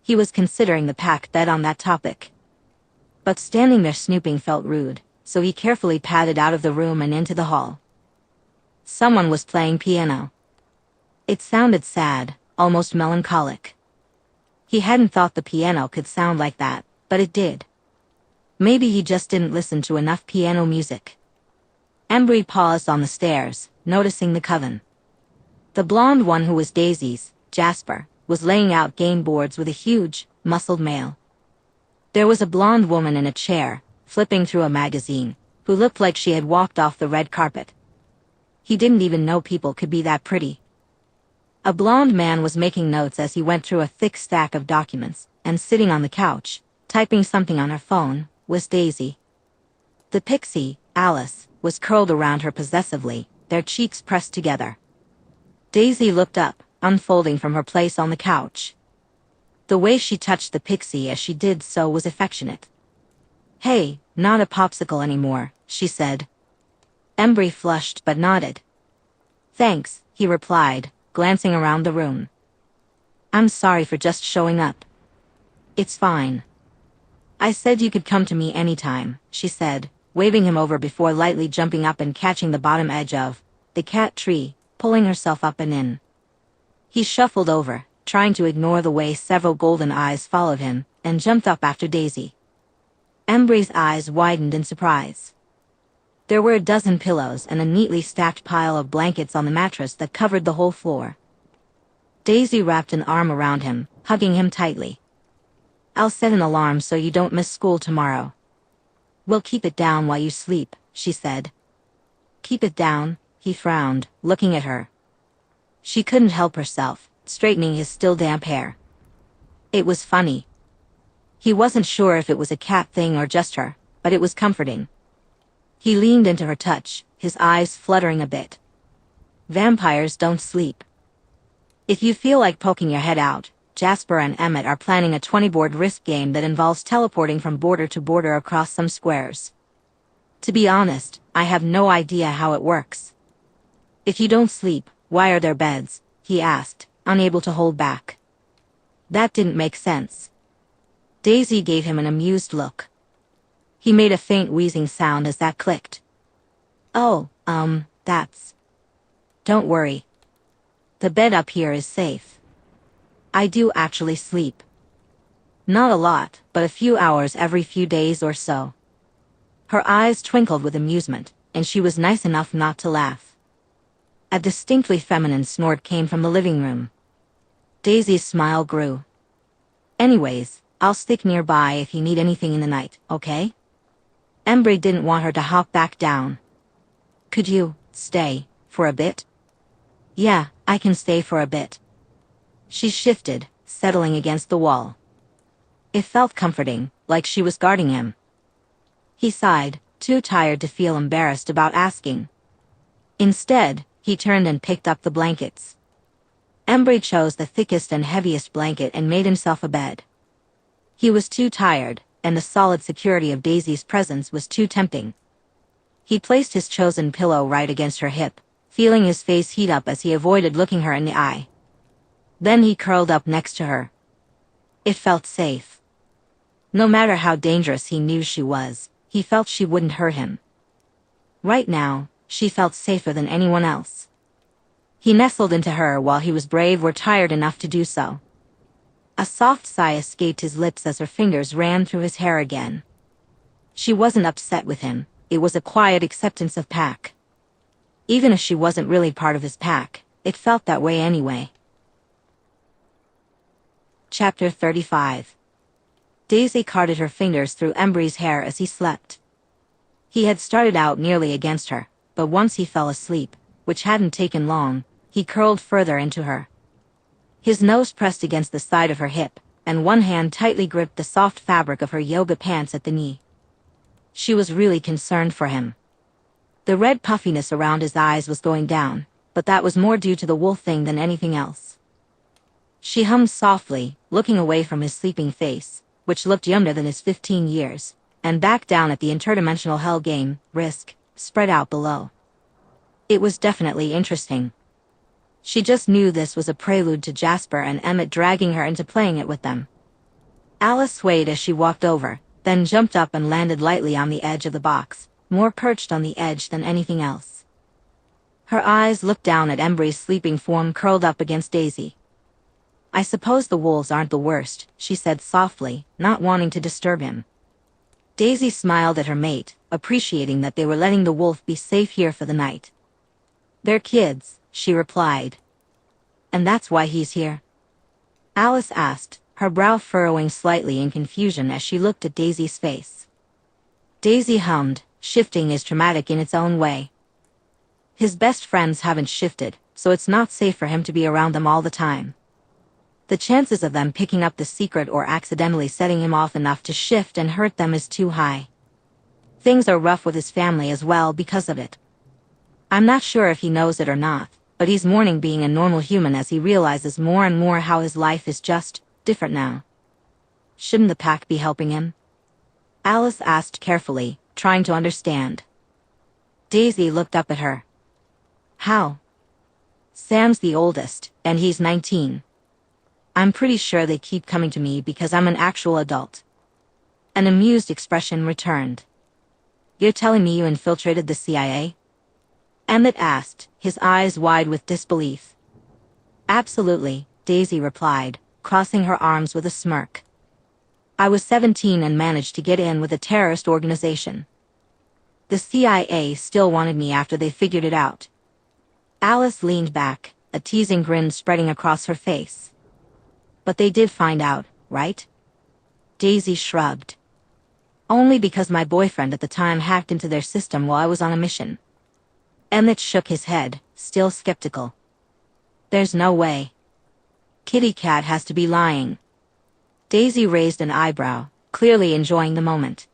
He was considering the pack bet on that topic. But standing there snooping felt rude, so he carefully padded out of the room and into the hall. Someone was playing piano. It sounded sad, almost melancholic. He hadn't thought the piano could sound like that, but it did. Maybe he just didn't listen to enough piano music. Embry paused on the stairs, noticing the coven. The blonde one who was Daisy's, Jasper, was laying out game boards with a huge, muscled male. There was a blonde woman in a chair, flipping through a magazine, who looked like she had walked off the red carpet. He didn't even know people could be that pretty. A blonde man was making notes as he went through a thick stack of documents, and sitting on the couch, typing something on her phone, was Daisy. The Pixie, Alice, was curled around her possessively, their cheeks pressed together. Daisy looked up, unfolding from her place on the couch. The way she touched the Pixie as she did so was affectionate. "Hey, not a popsicle anymore," she said. Embry flushed but nodded. "Thanks," he replied, glancing around the room. "I'm sorry for just showing up." "It's fine. I said you could come to me anytime," she said, waving him over before lightly jumping up and catching the bottom edge of the cat tree, pulling herself up and in. He shuffled over, trying to ignore the way several golden eyes followed him, and jumped up after Daisy. Embry's eyes widened in surprise. There were a dozen pillows and a neatly stacked pile of blankets on the mattress that covered the whole floor. Daisy wrapped an arm around him, hugging him tightly. "I'll set an alarm so you don't miss school tomorrow." "We'll keep it down while you sleep," she said. "Keep it down?" He frowned, looking at her. She couldn't help herself, straightening his still damp hair. It was funny. He wasn't sure if it was a cat thing or just her, but it was comforting. He leaned into her touch, his eyes fluttering a bit. "Vampires don't sleep. If you feel like poking your head out, Jasper and Emmett are planning a 20-board risk game that involves teleporting from border to border across some squares. To be honest, I have no idea how it works." "If you don't sleep, why are there beds?" he asked, unable to hold back. That didn't make sense. Daisy gave him an amused look. He made a faint wheezing sound as that clicked. "Oh, that's... Don't worry. The bed up here is safe. I do actually sleep. Not a lot, but a few hours every few days or so." Her eyes twinkled with amusement, and she was nice enough not to laugh. A distinctly feminine snort came from the living room. Daisy's smile grew. "Anyways, I'll stick nearby if you need anything in the night, okay?" Embry didn't want her to hop back down. "Could you stay for a bit?" "Yeah, I can stay for a bit." She shifted, settling against the wall. It felt comforting, like she was guarding him. He sighed, too tired to feel embarrassed about asking. Instead, he turned and picked up the blankets. Embry chose the thickest and heaviest blanket and made himself a bed. He was too tired, and the solid security of Daisy's presence was too tempting. He placed his chosen pillow right against her hip, feeling his face heat up as he avoided looking her in the eye. Then he curled up next to her. It felt safe. No matter how dangerous he knew she was, he felt she wouldn't hurt him. Right now, she felt safer than anyone else. He nestled into her while he was brave or tired enough to do so. A soft sigh escaped his lips as her fingers ran through his hair again. She wasn't upset with him, it was a quiet acceptance of pack. Even if she wasn't really part of his pack, it felt that way anyway. Chapter 35. Daisy carted her fingers through Embry's hair as he slept. He had started out nearly against her, but once he fell asleep, which hadn't taken long, he curled further into her. His nose pressed against the side of her hip, and one hand tightly gripped the soft fabric of her yoga pants at the knee. She was really concerned for him. The red puffiness around his eyes was going down, but that was more due to the wool thing than anything else. She hummed softly, looking away from his sleeping face, which looked younger than his 15 years, and back down at the interdimensional hell game, Risk, spread out below. It was definitely interesting. She just knew this was a prelude to Jasper and Emmett dragging her into playing it with them. Alice swayed as she walked over, then jumped up and landed lightly on the edge of the box, more perched on the edge than anything else. Her eyes looked down at Embry's sleeping form curled up against Daisy. "I suppose the wolves aren't the worst," she said softly, not wanting to disturb him. Daisy smiled at her mate, appreciating that they were letting the wolf be safe here for the night. "They're kids," she replied. "And that's why he's here?" Alice asked, her brow furrowing slightly in confusion as she looked at Daisy's face. Daisy hummed, shifting is traumatic in its own way. His best friends haven't shifted, so it's not safe for him to be around them all the time. The chances of them picking up the secret or accidentally setting him off enough to shift and hurt them is too high. Things are rough with his family as well because of it. I'm not sure if he knows it or not, but he's mourning being a normal human as he realizes more and more how his life is just different now. Shouldn't the pack be helping him? Alice asked carefully, trying to understand. Daisy looked up at her. How? Sam's the oldest, and he's 19. I'm pretty sure they keep coming to me because I'm an actual adult. An amused expression returned. You're telling me you infiltrated the CIA? Emmett asked, his eyes wide with disbelief. Absolutely, Daisy replied, crossing her arms with a smirk. I was 17 and managed to get in with a terrorist organization. The CIA still wanted me after they figured it out. Alice leaned back, a teasing grin spreading across her face. But they did find out, right? Daisy shrugged. Only because my boyfriend at the time hacked into their system while I was on a mission. Emmett shook his head, still skeptical. There's no way. Kitty Cat has to be lying. Daisy raised an eyebrow, clearly enjoying the moment.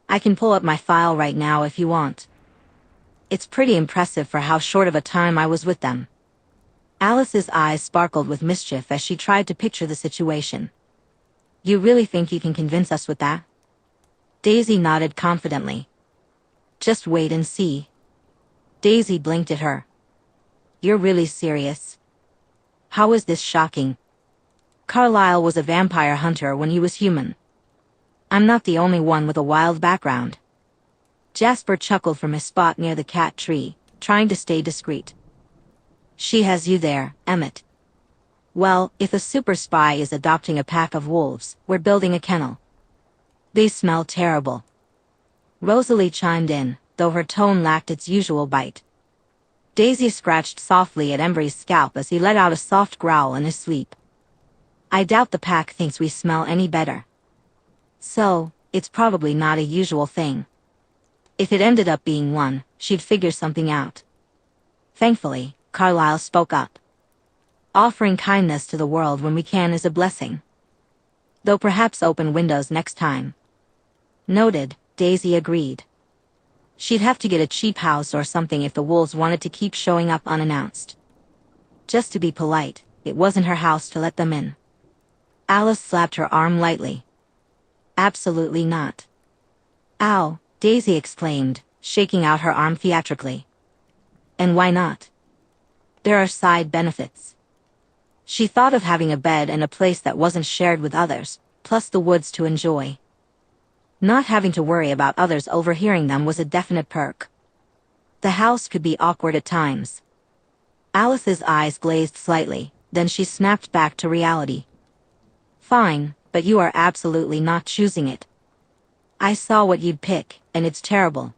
I can pull up my file right now if you want. It's pretty impressive for how short of a time I was with them. Alice's eyes sparkled with mischief as she tried to picture the situation. You really think you can convince us with that? Daisy nodded confidently. Just wait and see. Daisy blinked at her. You're really serious? How is this shocking? Carlyle was a vampire hunter when he was human. I'm not the only one with a wild background. Jasper chuckled from his spot near the cat tree, trying to stay discreet. She has you there, Emmett. Well, if a super spy is adopting a pack of wolves, we're building a kennel. They smell terrible. Rosalie chimed in, though her tone lacked its usual bite. Daisy scratched softly at Embry's scalp as he let out a soft growl in his sleep. I doubt the pack thinks we smell any better. So, it's probably not a usual thing. If it ended up being one, she'd figure something out. Thankfully, Carlyle spoke up. Offering kindness to the world when we can is a blessing. Though perhaps open windows next time. Noted, Daisy agreed. She'd have to get a cheap house or something if the wolves wanted to keep showing up unannounced. Just to be polite, it wasn't her house to let them in. Alice slapped her arm lightly. Absolutely not. Ow, Daisy exclaimed, shaking out her arm theatrically. And why not? There are side benefits. She thought of having a bed and a place that wasn't shared with others, plus the woods to enjoy. Not having to worry about others overhearing them was a definite perk. The house could be awkward at times. Alice's eyes glazed slightly, then she snapped back to reality. Fine, but you are absolutely not choosing it. I saw what you'd pick, and it's terrible.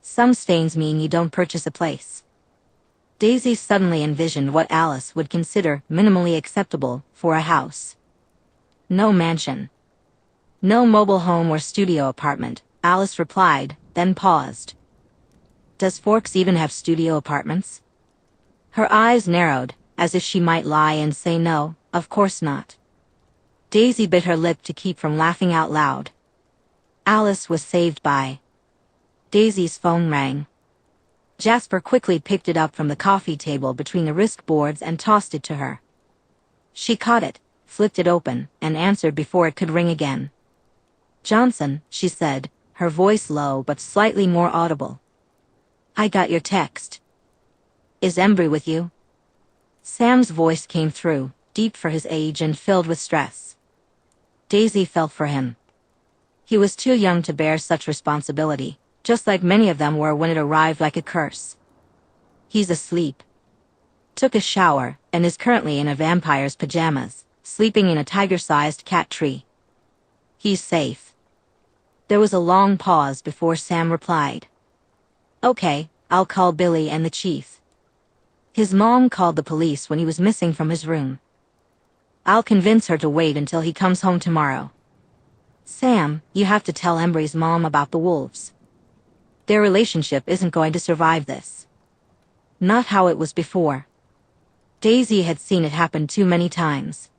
Some stains mean you don't purchase a place. Daisy suddenly envisioned what Alice would consider minimally acceptable for a house. No mansion. No mobile home or studio apartment, Alice replied, then paused. Does Forks even have studio apartments? Her eyes narrowed, as if she might lie and say no, of course not. Daisy bit her lip to keep from laughing out loud. Alice was saved by. Daisy's phone rang. Jasper quickly picked it up from the coffee table between the risk boards and tossed it to her. She caught it, flipped it open, and answered before it could ring again. Johnson, she said, her voice low but slightly more audible. I got your text. Is Embry with you? Sam's voice came through, deep for his age and filled with stress. Daisy felt for him. He was too young to bear such responsibility, just like many of them were when it arrived like a curse. He's asleep. Took a shower, and is currently in a vampire's pajamas, sleeping in a tiger-sized cat tree. He's safe. There was a long pause before Sam replied. Okay, I'll call Billy and the chief. His mom called the police when he was missing from his room. I'll convince her to wait until he comes home tomorrow. Sam, you have to tell Embry's mom about the wolves. Their relationship isn't going to survive this. Not how it was before. Daisy had seen it happen too many times.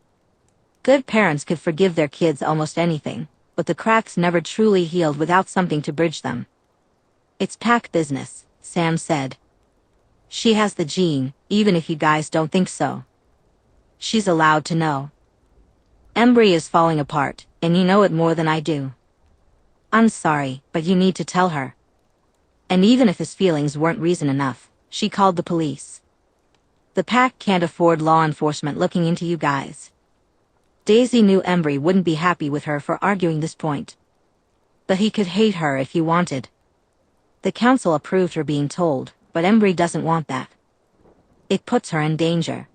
Good parents could forgive their kids almost anything, but the cracks never truly healed without something to bridge them. It's pack business, Sam said. She has the gene, even if you guys don't think so. She's allowed to know. Embry is falling apart, and you know it more than I do. I'm sorry, but you need to tell her. And even if his feelings weren't reason enough, she called the police. The pack can't afford law enforcement looking into you guys. Daisy knew Embry wouldn't be happy with her for arguing this point. But he could hate her if he wanted. The council approved her being told, but Embry doesn't want that. It puts her in danger.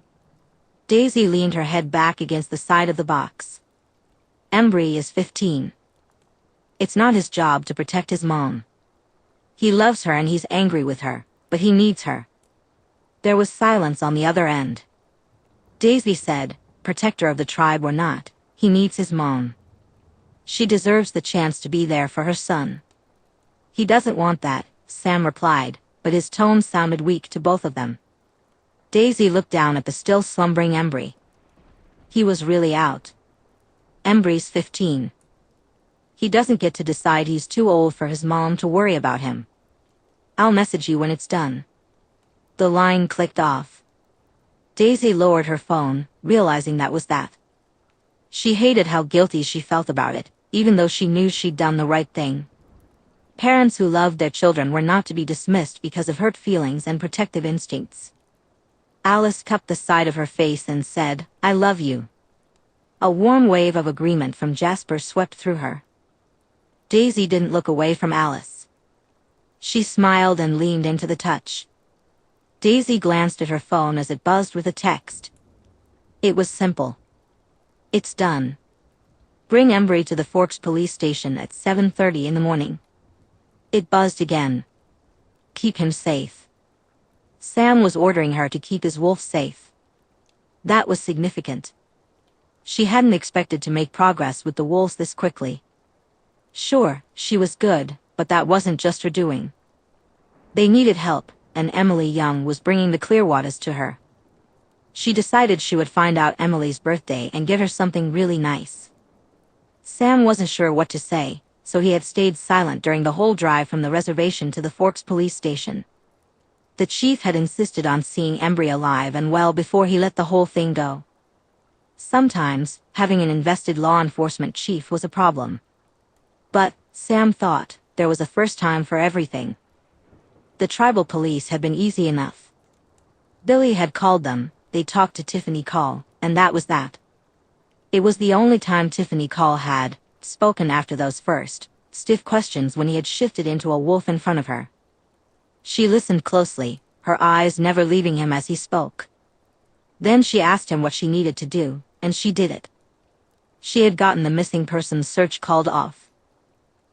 Daisy leaned her head back against the side of the box. Embry is 15. It's not his job to protect his mom. He loves her and he's angry with her, but he needs her. There was silence on the other end. Daisy said, protector of the tribe or not, he needs his mom. She deserves the chance to be there for her son. He doesn't want that, Sam replied, but his tone sounded weak to both of them. Daisy looked down at the still slumbering Embry. He was really out. Embry's 15. He doesn't get to decide he's too old for his mom to worry about him. I'll message you when it's done. The line clicked off. Daisy lowered her phone, realizing that was that. She hated how guilty she felt about it, even though she knew she'd done the right thing. Parents who loved their children were not to be dismissed because of hurt feelings and protective instincts. Alice cupped the side of her face and said, I love you. A warm wave of agreement from Jasper swept through her. Daisy didn't look away from Alice. She smiled and leaned into the touch. Daisy glanced at her phone as it buzzed with a text. It was simple. It's done. Bring Embry to the Forks police station at 7:30 in the morning. It buzzed again. Keep him safe. Sam was ordering her to keep his wolf safe. That was significant. She hadn't expected to make progress with the wolves this quickly. Sure, she was good, but that wasn't just her doing. They needed help, and Emily Young was bringing the Clearwaters to her. She decided she would find out Emily's birthday and get her something really nice. Sam wasn't sure what to say, so he had stayed silent during the whole drive from the reservation to the Forks police station. The chief had insisted on seeing Embry alive and well before he let the whole thing go. Sometimes, having an invested law enforcement chief was a problem. But, Sam thought, there was a first time for everything. The tribal police had been easy enough. Billy had called them, they talked to Tiffany Call, and that was that. It was the only time Tiffany Call had spoken after those first, stiff questions when he had shifted into a wolf in front of her. She listened closely, her eyes never leaving him as he spoke. Then she asked him what she needed to do, and she did it. She had gotten the missing persons search called off.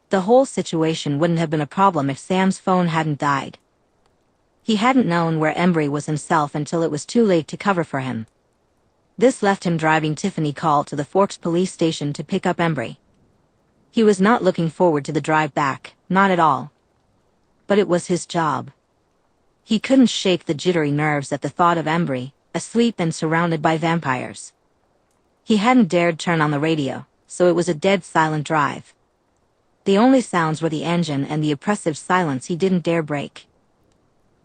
The whole situation wouldn't have been a problem if Sam's phone hadn't died. He hadn't known where Embry was himself until it was too late to cover for him. This left him driving Tiffany Call to the Forks police station to pick up Embry. He was not looking forward to the drive back, not at all. But it was his job. He couldn't shake the jittery nerves at the thought of Embry, asleep and surrounded by vampires. He hadn't dared turn on the radio, so it was a dead silent drive. The only sounds were the engine and the oppressive silence he didn't dare break.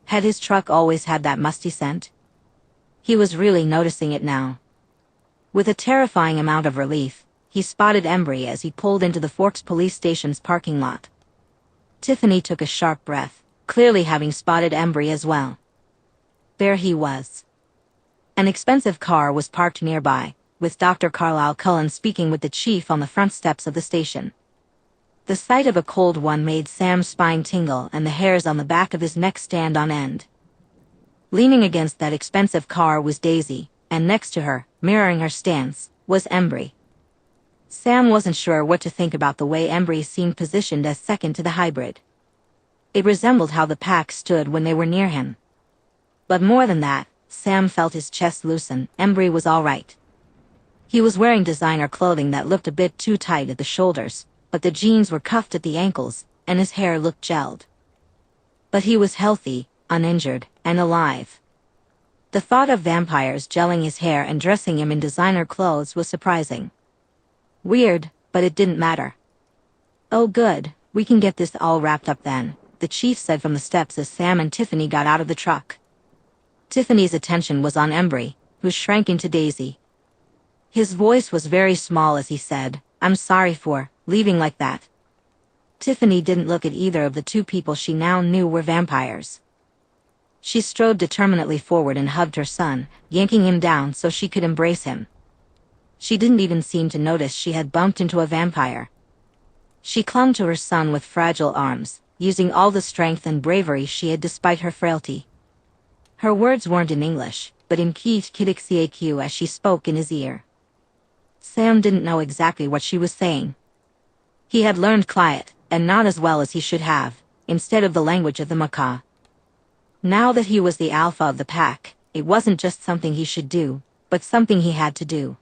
Had his truck always had that musty scent? He was really noticing it now. With a terrifying amount of relief, he spotted Embry as he pulled into the Forks police station's parking lot. Tiffany took a sharp breath, clearly having spotted Embry as well. There he was. An expensive car was parked nearby, with Dr. Carlisle Cullens speaking with the chief on the front steps of the station. The sight of a cold one made Sam's spine tingle and the hairs on the back of his neck stand on end. Leaning against that expensive car was Daisy, and next to her, mirroring her stance, was Embry. Sam wasn't sure what to think about the way Embry seemed positioned as second to the hybrid. It resembled how the pack stood when they were near him. But more than that, Sam felt his chest loosen. Embry was all right. He was wearing designer clothing that looked a bit too tight at the shoulders, but the jeans were cuffed at the ankles, and his hair looked gelled. But he was healthy, uninjured, and alive. The thought of vampires gelling his hair and dressing him in designer clothes was surprising. Weird, but it didn't matter. Oh good, we can get this all wrapped up then, the chief said from the steps as Sam and Tiffany got out of the truck. Tiffany's attention was on Embry, who shrank into Daisy. His voice was very small as he said, I'm sorry for leaving like that. Tiffany didn't look at either of the two people she now knew were vampires. She strode determinedly forward and hugged her son, yanking him down so she could embrace him. She didn't even seem to notice she had bumped into a vampire. She clung to her son with fragile arms, using all the strength and bravery she had despite her frailty. Her words weren't in English, but in Kidixiaq as she spoke in his ear. Sam didn't know exactly what she was saying. He had learned Quiet, and not as well as he should have, instead of the language of the macaw. Now that he was the alpha of the pack, it wasn't just something he should do, but something he had to do.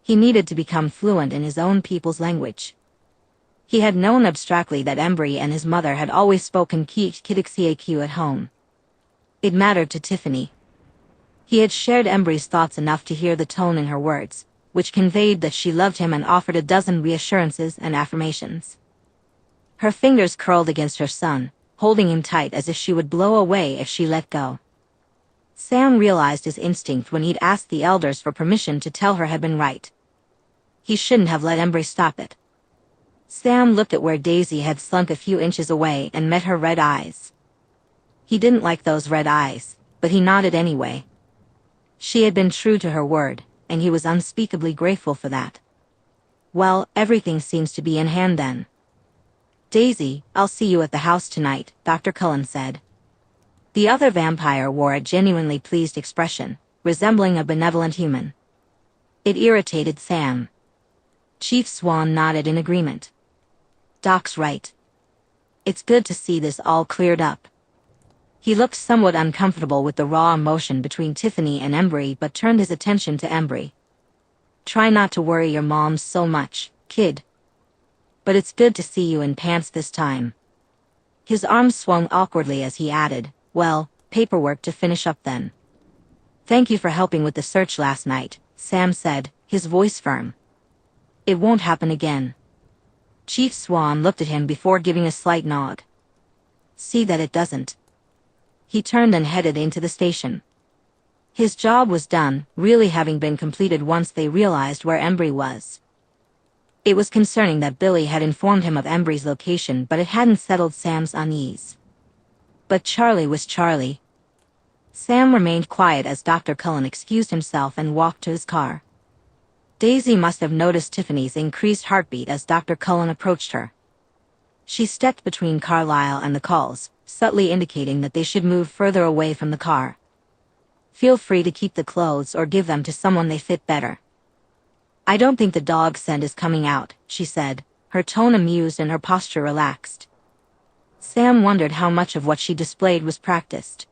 He needed to become fluent in his own people's language. He had known abstractly that Embry and his mother had always spoken Kidixiaq at home. It mattered to Tiffany. He had shared Embry's thoughts enough to hear the tone in her words, which conveyed that she loved him and offered a dozen reassurances and affirmations. Her fingers curled against her son, holding him tight as if she would blow away if she let go. Sam realized his instinct when he'd asked the elders for permission to tell her had been right. He shouldn't have let Embry stop it. Sam looked at where Daisy had slunk a few inches away and met her red eyes. He didn't like those red eyes, but he nodded anyway. She had been true to her word, and he was unspeakably grateful for that. Well, everything seems to be in hand then. Daisy, I'll see you at the house tonight, Dr. Cullens said. The other vampire wore a genuinely pleased expression, resembling a benevolent human. It irritated Sam. Chief Swan nodded in agreement. Doc's right. It's good to see this all cleared up. He looked somewhat uncomfortable with the raw emotion between Tiffany and Embry but turned his attention to Embry. Try not to worry your mom so much, kid. But it's good to see you in pants this time. His arms swung awkwardly as he added, well, paperwork to finish up then. Thank you for helping with the search last night, Sam said, his voice firm. It won't happen again. Chief Swan looked at him before giving a slight nod. See that it doesn't. He turned and headed into the station. His job was done, really having been completed once they realized where Embry was. It was concerning that Billy had informed him of Embry's location, but it hadn't settled Sam's unease. But Charlie was Charlie. Sam remained quiet as Dr. Cullen excused himself and walked to his car. Daisy must have noticed Tiffany's increased heartbeat as Dr. Cullen approached her. She stepped between Carlisle and the Culls, subtly indicating that they should move further away from the car. Feel free to keep the clothes or give them to someone they fit better. I don't think the dog scent is coming out, she said, her tone amused and her posture relaxed. Sam wondered how much of what she displayed was practiced.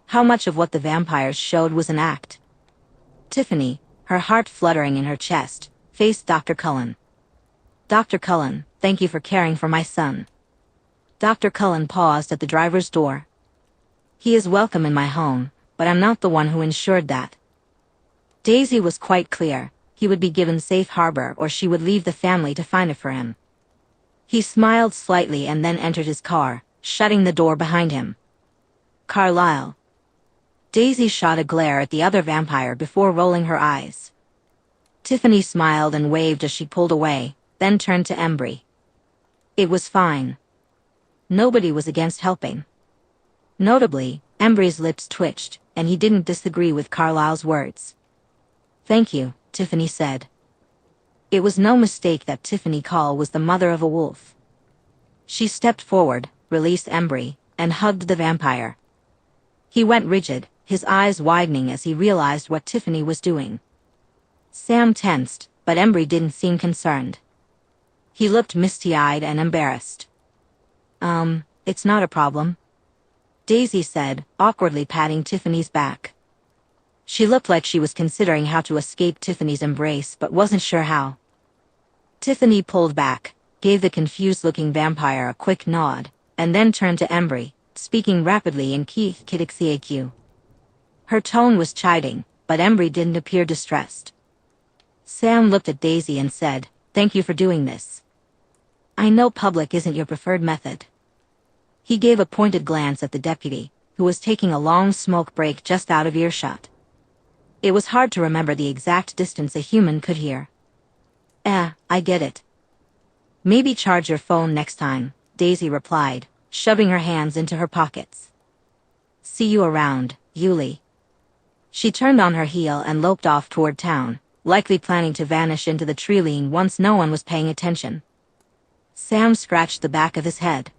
How much of what the vampires showed was an act. Tiffany, her heart fluttering in her chest, faced Dr. Cullen. Dr. Cullen, thank you for caring for my son. Dr. Cullen paused at the driver's door. He is welcome in my home, but I'm not the one who ensured that. Daisy was quite clear. He would be given safe harbor or she would leave the family to find it for him. He smiled slightly and then entered his car, shutting the door behind him. Carlisle. Daisy shot a glare at the other vampire before rolling her eyes. Tiffany smiled and waved as she pulled away, then turned to Embry. It was fine. Nobody was against helping. Notably, Embry's lips twitched, and he didn't disagree with Carlisle's words. Thank you, Tiffany said. It was no mistake that Tiffany Cull was the mother of a wolf. She stepped forward, released Embry, and hugged the vampire. He went rigid, his eyes widening as he realized what Tiffany was doing. Sam tensed, but Embry didn't seem concerned. He looked misty-eyed and embarrassed. It's not a problem, Daisy said, awkwardly patting Tiffany's back. She looked like she was considering how to escape Tiffany's embrace but wasn't sure how. Tiffany pulled back, gave the confused-looking vampire a quick nod, and then turned to Embry, speaking rapidly in Kidixiaq. Her tone was chiding, but Embry didn't appear distressed. Sam looked at Daisy and said, "Thank you for doing this. I know public isn't your preferred method." He gave a pointed glance at the deputy, who was taking a long smoke break just out of earshot. It was hard to remember the exact distance a human could hear. I get it. Maybe charge your phone next time, Daisy replied, shoving her hands into her pockets. See you around, Yuli. She turned on her heel and loped off toward town, likely planning to vanish into the tree line once no one was paying attention. Sam scratched the back of his head.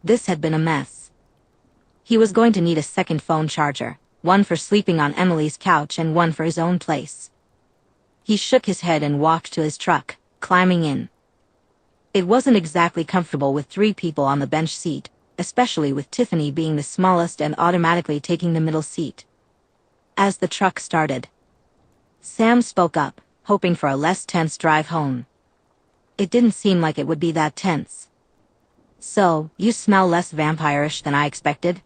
This had been a mess. He was going to need a second phone charger, one for sleeping on Emily's couch and one for his own place. He shook his head and walked to his truck, climbing in. It wasn't exactly comfortable with 3 people on the bench seat, especially with Tiffany being the smallest and automatically taking the middle seat. As the truck started, Sam spoke up, hoping for a less tense drive home. It didn't seem like it would be that tense. So, you smell less vampirish than I expected?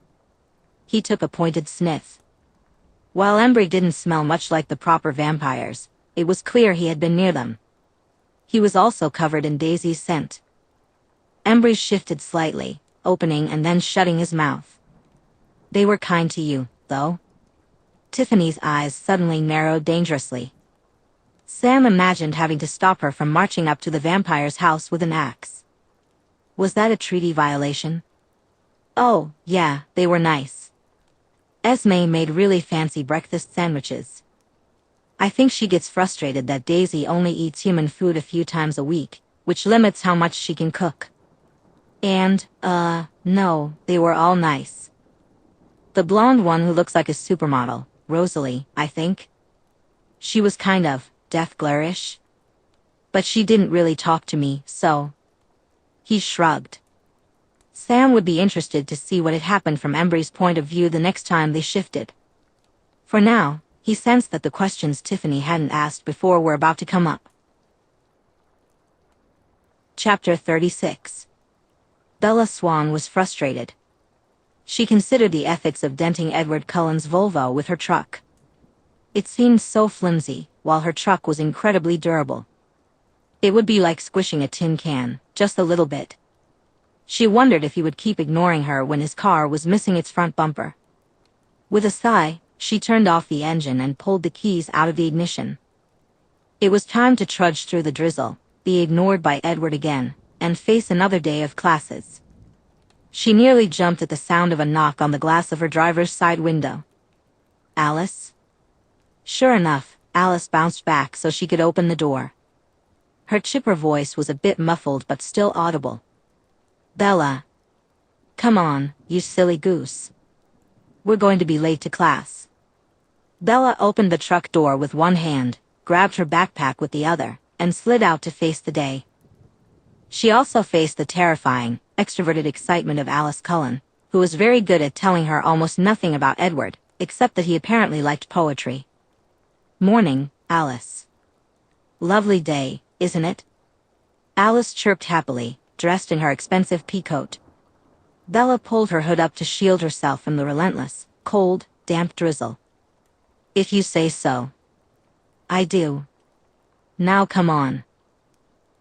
He took a pointed sniff. While Embry didn't smell much like the proper vampires, it was clear he had been near them. He was also covered in Daisy's scent. Embry shifted slightly, opening and then shutting his mouth. They were kind to you, though? Tiffany's eyes suddenly narrowed dangerously. Sam imagined having to stop her from marching up to the vampire's house with an axe. Was that a treaty violation? Oh, yeah, they were nice. Esme made really fancy breakfast sandwiches. I think she gets frustrated that Daisy only eats human food a few times a week, which limits how much she can cook. And, no, they were all nice. The blonde one who looks like a supermodel, Rosalie, I think. She was kind of death glare-ish. But she didn't really talk to me, so. He shrugged. Sam would be interested to see what had happened from Embry's point of view the next time they shifted. For now, he sensed that the questions Tiffany hadn't asked before were about to come up. Chapter 36. Bella Swan was frustrated. She considered the ethics of denting Edward Cullen's Volvo with her truck. It seemed so flimsy, while her truck was incredibly durable. It would be like squishing a tin can, just a little bit. She wondered if he would keep ignoring her when his car was missing its front bumper. With a sigh, she turned off the engine and pulled the keys out of the ignition. It was time to trudge through the drizzle, be ignored by Edward again, and face another day of classes. She nearly jumped at the sound of a knock on the glass of her driver's side window. Alice? Sure enough, Alice bounced back so she could open the door. Her chipper voice was a bit muffled but still audible. Bella. Come on, you silly goose. We're going to be late to class. Bella opened the truck door with one hand, grabbed her backpack with the other, and slid out to face the day. She also faced the terrifying, extroverted excitement of Alice Cullen, who was very good at telling her almost nothing about Edward, except that he apparently liked poetry. Morning, Alice. Lovely day, isn't it? Alice chirped happily, dressed in her expensive peacoat. Bella pulled her hood up to shield herself from the relentless, cold, damp drizzle. If you say so. I do. Now come on.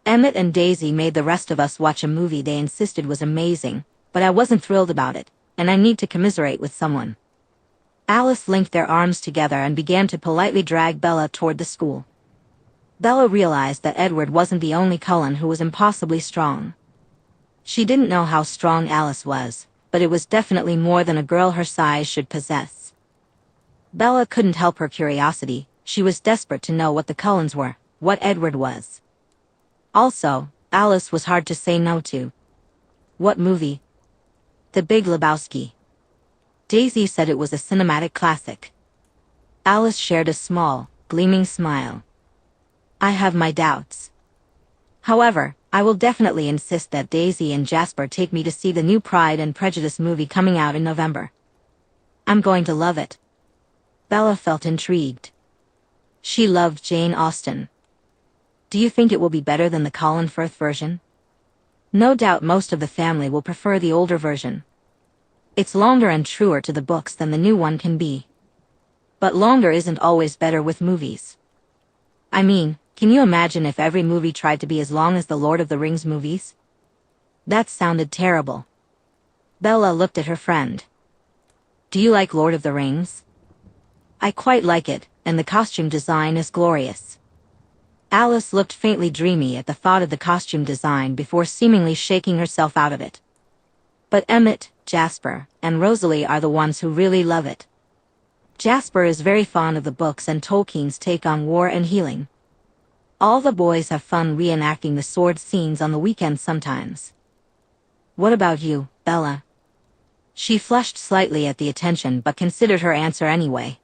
Emmett and Daisy made the rest of us watch a movie they insisted was amazing, but I wasn't thrilled about it, and I need to commiserate with someone. Alice linked their arms together and began to politely drag Bella toward the school. Bella realized that Edward wasn't the only Cullen who was impossibly strong. She didn't know how strong Alice was, but it was definitely more than a girl her size should possess. Bella couldn't help her curiosity. She was desperate to know what the Cullens were, what Edward was. Also, Alice was hard to say no to. What movie? The Big Lebowski. Daisy said it was a cinematic classic. Alice shared a small, gleaming smile. I have my doubts. However, I will definitely insist that Daisy and Jasper take me to see the new Pride and Prejudice movie coming out in November. I'm going to love it. Bella felt intrigued. She loved Jane Austen. Do you think it will be better than the Colin Firth version? No doubt most of the family will prefer the older version. It's longer and truer to the books than the new one can be. But longer isn't always better with movies. I mean, can you imagine if every movie tried to be as long as the Lord of the Rings movies? That sounded terrible. Bella looked at her friend. Do you like Lord of the Rings? I quite like it, and the costume design is glorious. Alice looked faintly dreamy at the thought of the costume design before seemingly shaking herself out of it. But Emmett, Jasper, and Rosalie are the ones who really love it. Jasper is very fond of the books and Tolkien's take on war and healing. All the boys have fun reenacting the sword scenes on the weekends sometimes. What about you, Bella? She flushed slightly at the attention but considered her answer anyway.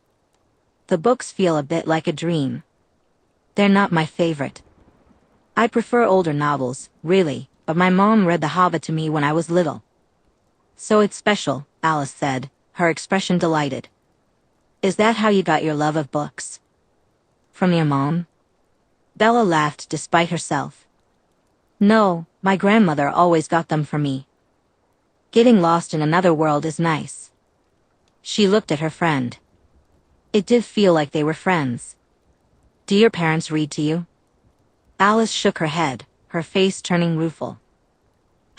The books feel a bit like a dream. They're not my favorite. I prefer older novels, really, but my mom read The Hobbit to me when I was little. So it's special, Alice said, her expression delighted. Is that how you got your love of books? From your mom? Bella laughed despite herself. No, my grandmother always got them for me. Getting lost in another world is nice. She looked at her friend. It did feel like they were friends. Do your parents read to you? Alice shook her head, her face turning rueful.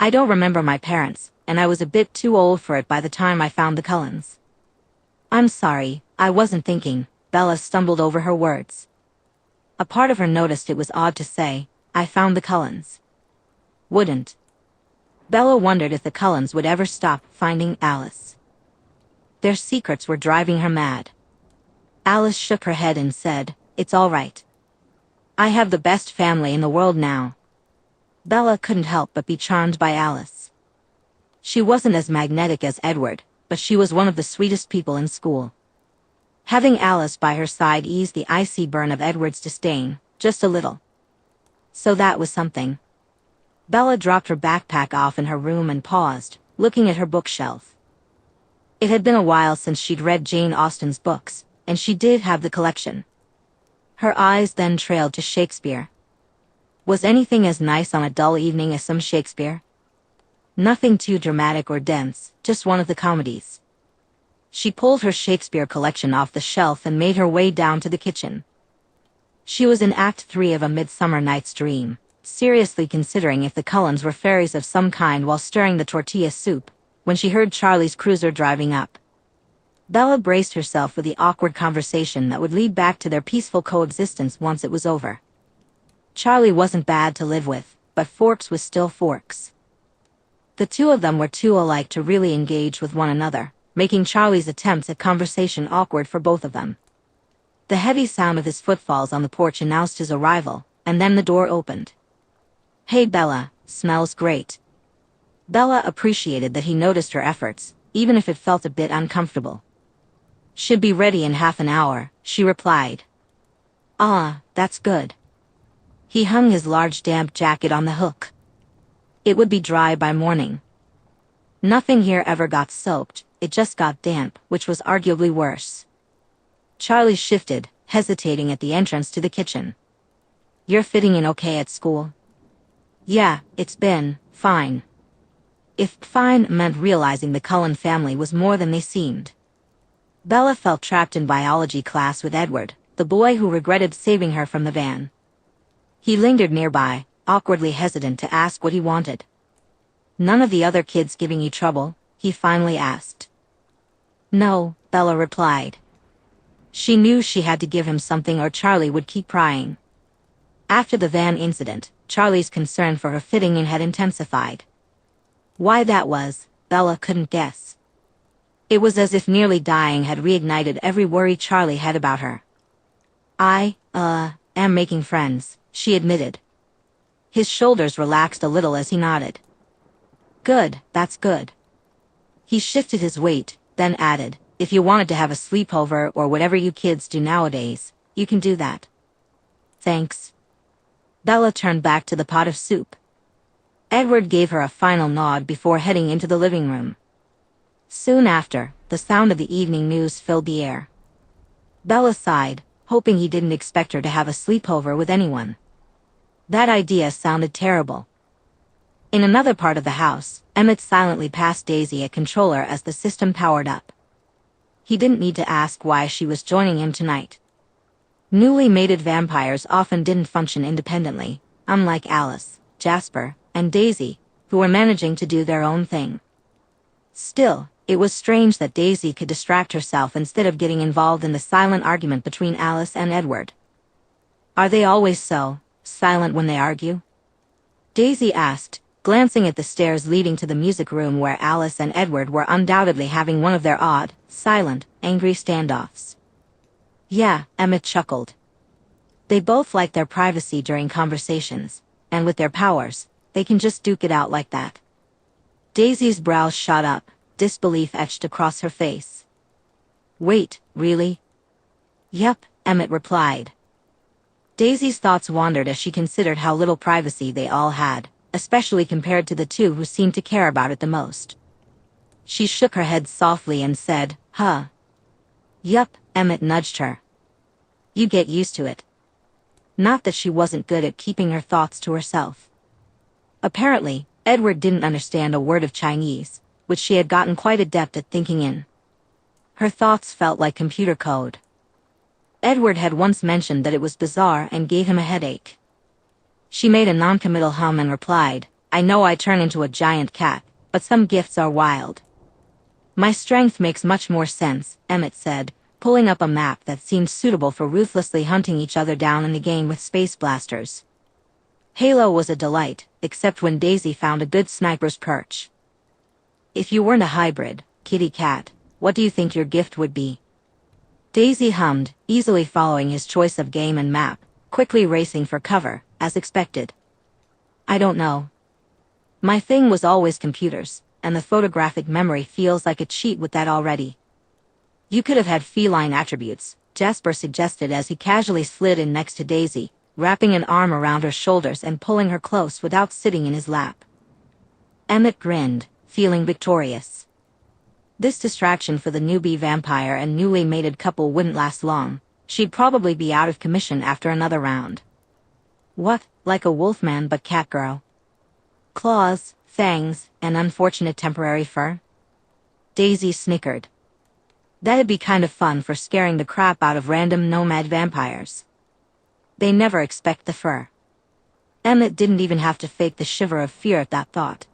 I don't remember my parents, and I was a bit too old for it by the time I found the Cullens. I'm sorry, I wasn't thinking, Bella stumbled over her words. A part of her noticed it was odd to say, I found the Cullens. Wouldn't. Bella wondered if the Cullens would ever stop finding Alice. Their secrets were driving her mad. Alice shook her head and said, It's all right. I have the best family in the world now. Bella couldn't help but be charmed by Alice. She wasn't as magnetic as Edward, but she was one of the sweetest people in school. Having Alice by her side eased the icy burn of Edward's disdain, just a little. So that was something. Bella dropped her backpack off in her room and paused, looking at her bookshelf. It had been a while since she'd read Jane Austen's books, and she did have the collection. Her eyes then trailed to Shakespeare. Was anything as nice on a dull evening as some Shakespeare? Nothing too dramatic or dense, just one of the comedies. She pulled her Shakespeare collection off the shelf and made her way down to the kitchen. She was in Act 3 of A Midsummer Night's Dream, seriously considering if the Cullens were fairies of some kind while stirring the tortilla soup, when she heard Charlie's cruiser driving up. Bella braced herself for the awkward conversation that would lead back to their peaceful coexistence once it was over. Charlie wasn't bad to live with, but Forks was still Forks. The two of them were too alike to really engage with one another, making Charlie's attempts at conversation awkward for both of them. The heavy sound of his footfalls on the porch announced his arrival, and then the door opened. Hey Bella, smells great. Bella appreciated that he noticed her efforts, even if it felt a bit uncomfortable. Should be ready in half an hour, she replied. Ah, that's good. He hung his large damp jacket on the hook. It would be dry by morning. Nothing here ever got soaked, it just got damp, which was arguably worse. Charlie shifted, hesitating at the entrance to the kitchen. You're fitting in okay at school? Yeah, it's been fine. If fine meant realizing the Cullen family was more than they seemed. Bella felt trapped in biology class with Edward, the boy who regretted saving her from the van. He lingered nearby, awkwardly hesitant to ask what he wanted. None of the other kids giving you trouble? He finally asked. No, Bella replied. She knew she had to give him something or Charlie would keep prying. After the van incident, Charlie's concern for her fitting in had intensified. Why that was, Bella couldn't guess. It was as if nearly dying had reignited every worry Charlie had about her. I am making friends, she admitted. His shoulders relaxed a little as he nodded. Good, that's good. He shifted his weight, then added, if you wanted to have a sleepover or whatever you kids do nowadays, you can do that. Thanks. Bella turned back to the pot of soup. Edward gave her a final nod before heading into the living room. Soon after, the sound of the evening news filled the air. Bella sighed, hoping he didn't expect her to have a sleepover with anyone. That idea sounded terrible. In another part of the house, Emmett silently passed Daisy a controller as the system powered up. He didn't need to ask why she was joining him tonight. Newly mated vampires often didn't function independently, unlike Alice, Jasper, and Daisy, who were managing to do their own thing. Still, it was strange that Daisy could distract herself instead of getting involved in the silent argument between Alice and Edward. Are they always so silent when they argue? Daisy asked, glancing at the stairs leading to the music room where Alice and Edward were undoubtedly having one of their odd, silent, angry standoffs. Yeah, Emmett chuckled. They both like their privacy during conversations, and with their powers, they can just duke it out like that. Daisy's brows shot up, disbelief etched across her face. Wait, really? Yep, Emmett replied. Daisy's thoughts wandered as she considered how little privacy they all had, especially compared to the two who seemed to care about it the most. She shook her head softly and said, "Huh." "Yup," Emmett nudged her. "You get used to it." Not that she wasn't good at keeping her thoughts to herself. Apparently, Edward didn't understand a word of Chinese, which she had gotten quite adept at thinking in. Her thoughts felt like computer code. Edward had once mentioned that it was bizarre and gave him a headache. She made a noncommittal hum and replied, "I know I turn into a giant cat, but some gifts are wild." "My strength makes much more sense," Emmett said, pulling up a map that seemed suitable for ruthlessly hunting each other down in the game with space blasters. Halo was a delight, except when Daisy found a good sniper's perch. "If you weren't a hybrid, kitty cat, what do you think your gift would be?" Daisy hummed, easily following his choice of game and map, quickly racing for cover, as expected. "I don't know. My thing was always computers, and the photographic memory feels like a cheat with that already." "You could have had feline attributes," Jasper suggested as he casually slid in next to Daisy, wrapping an arm around her shoulders and pulling her close without sitting in his lap. Emmett grinned, feeling victorious. This distraction for the newbie vampire and newly mated couple wouldn't last long. She'd probably be out of commission after another round. "What, like a wolfman but catgirl? Claws, fangs, and unfortunate temporary fur?" Daisy snickered. "That'd be kind of fun for scaring the crap out of random nomad vampires. They never expect the fur." Emmett didn't even have to fake the shiver of fear at that thought.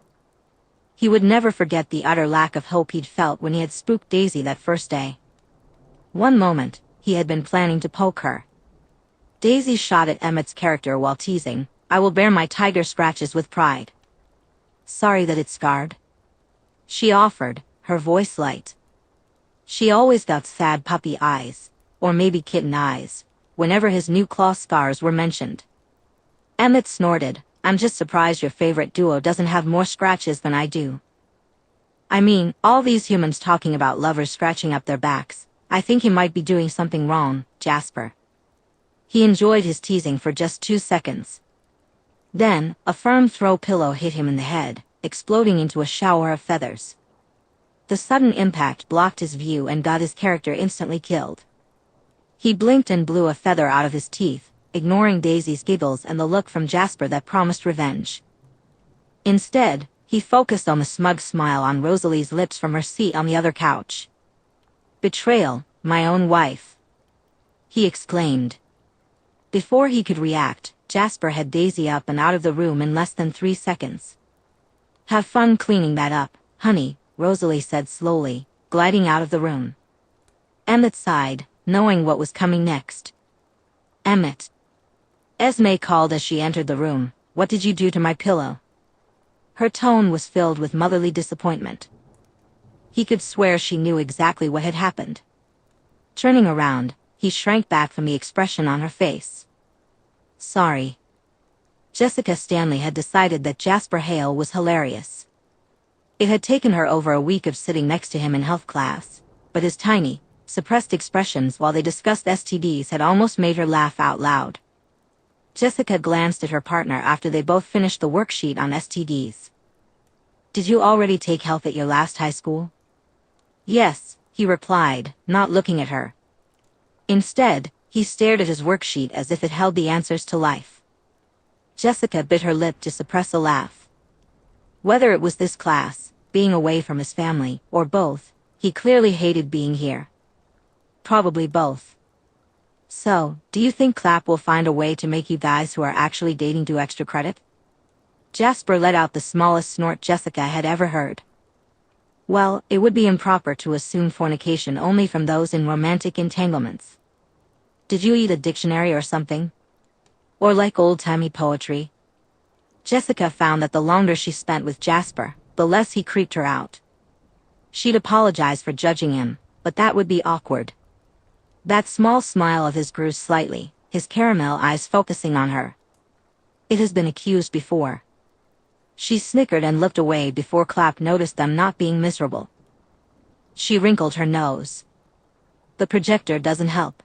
He would never forget the utter lack of hope he'd felt when he had spooked Daisy that first day. One moment, he had been planning to poke her. Daisy shot at Emmett's character while teasing, "I will bear my tiger scratches with pride." "Sorry that it's scarred," she offered, her voice light. She always got sad puppy eyes, or maybe kitten eyes, whenever his new claw scars were mentioned. Emmett snorted, "I'm just surprised your favorite duo doesn't have more scratches than I do. I mean, all these humans talking about lovers scratching up their backs. I think he might be doing something wrong, Jasper." He enjoyed his teasing for just 2 seconds. Then, a firm throw pillow hit him in the head, exploding into a shower of feathers. The sudden impact blocked his view and got his character instantly killed. He blinked and blew a feather out of his teeth, ignoring Daisy's giggles and the look from Jasper that promised revenge. Instead, he focused on the smug smile on Rosalie's lips from her seat on the other couch. "Betrayal, my own wife," he exclaimed. Before he could react, Jasper had Daisy up and out of the room in less than 3 seconds. "Have fun cleaning that up, honey," Rosalie said slowly, gliding out of the room. Emmett sighed, knowing what was coming next. "Emmett." Esme called as she entered the room, "What did you do to my pillow?" Her tone was filled with motherly disappointment. He could swear she knew exactly what had happened. Turning around, he shrank back from the expression on her face. "Sorry." Jessica Stanley had decided that Jasper Hale was hilarious. It had taken her over a week of sitting next to him in health class, but his tiny, suppressed expressions while they discussed STDs had almost made her laugh out loud. Jessica glanced at her partner after they both finished the worksheet on STDs. "Did you already take health at your last high school?" "Yes," he replied, not looking at her. Instead, he stared at his worksheet as if it held the answers to life. Jessica bit her lip to suppress a laugh. Whether it was this class, being away from his family, or both, he clearly hated being here. Probably both. "So, do you think Clapp will find a way to make you guys who are actually dating do extra credit?" Jasper let out the smallest snort Jessica had ever heard. "Well, it would be improper to assume fornication only from those in romantic entanglements. Did you eat a dictionary or something? Or like old-timey poetry?" Jessica found that the longer she spent with Jasper, the less he creeped her out. She'd apologize for judging him, but that would be awkward. That small smile of his grew slightly, his caramel eyes focusing on her. "It has been accused before." She snickered and looked away before Clapp noticed them not being miserable. She wrinkled her nose. "The projector doesn't help."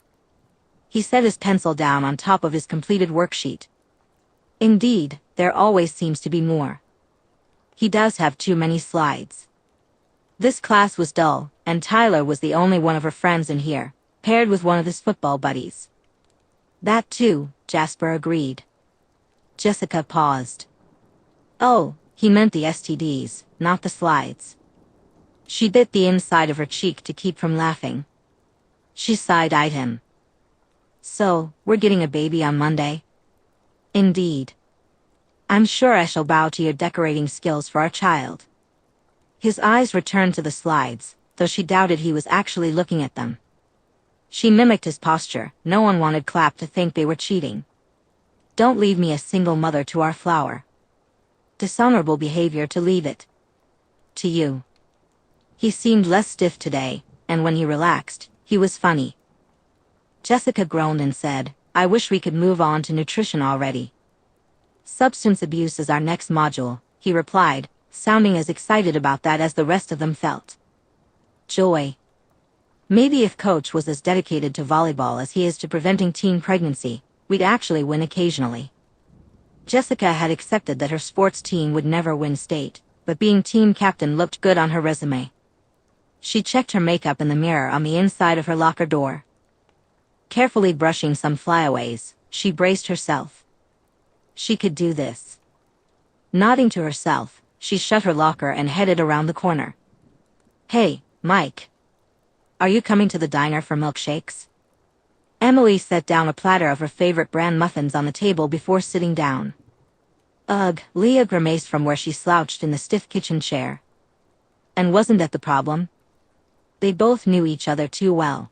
He set his pencil down on top of his completed worksheet. "Indeed, there always seems to be more. He does have too many slides." This class was dull, and Tyler was the only one of her friends in here, paired with one of his football buddies. That too, Jasper agreed. Jessica paused. Oh, he meant the STDs, not the slides. She bit the inside of her cheek to keep from laughing. She side-eyed him. So, we're getting a baby on Monday? Indeed. I'm sure I shall bow to your decorating skills for our child. His eyes returned to the slides, though she doubted he was actually looking at them. She mimicked his posture. No one wanted Clapp to think they were cheating. Don't leave me a single mother to our flower. Dishonorable behavior to leave it to you. He seemed less stiff today, and when he relaxed, he was funny. Jessica groaned and said, I wish we could move on to nutrition already. Substance abuse is our next module, he replied, sounding as excited about that as the rest of them felt. Joy. Maybe if Coach was as dedicated to volleyball as he is to preventing teen pregnancy, we'd actually win occasionally. Jessica had accepted that her sports team would never win state, but being team captain looked good on her resume. She checked her makeup in the mirror on the inside of her locker door. Carefully brushing some flyaways, she braced herself. She could do this. Nodding to herself, she shut her locker and headed around the corner. Hey, Mike. Are you coming to the diner for milkshakes? Emily set down a platter of her favorite brand muffins on the table before sitting down. Ugh, Leah grimaced from where she slouched in the stiff kitchen chair. And wasn't that the problem? They both knew each other too well.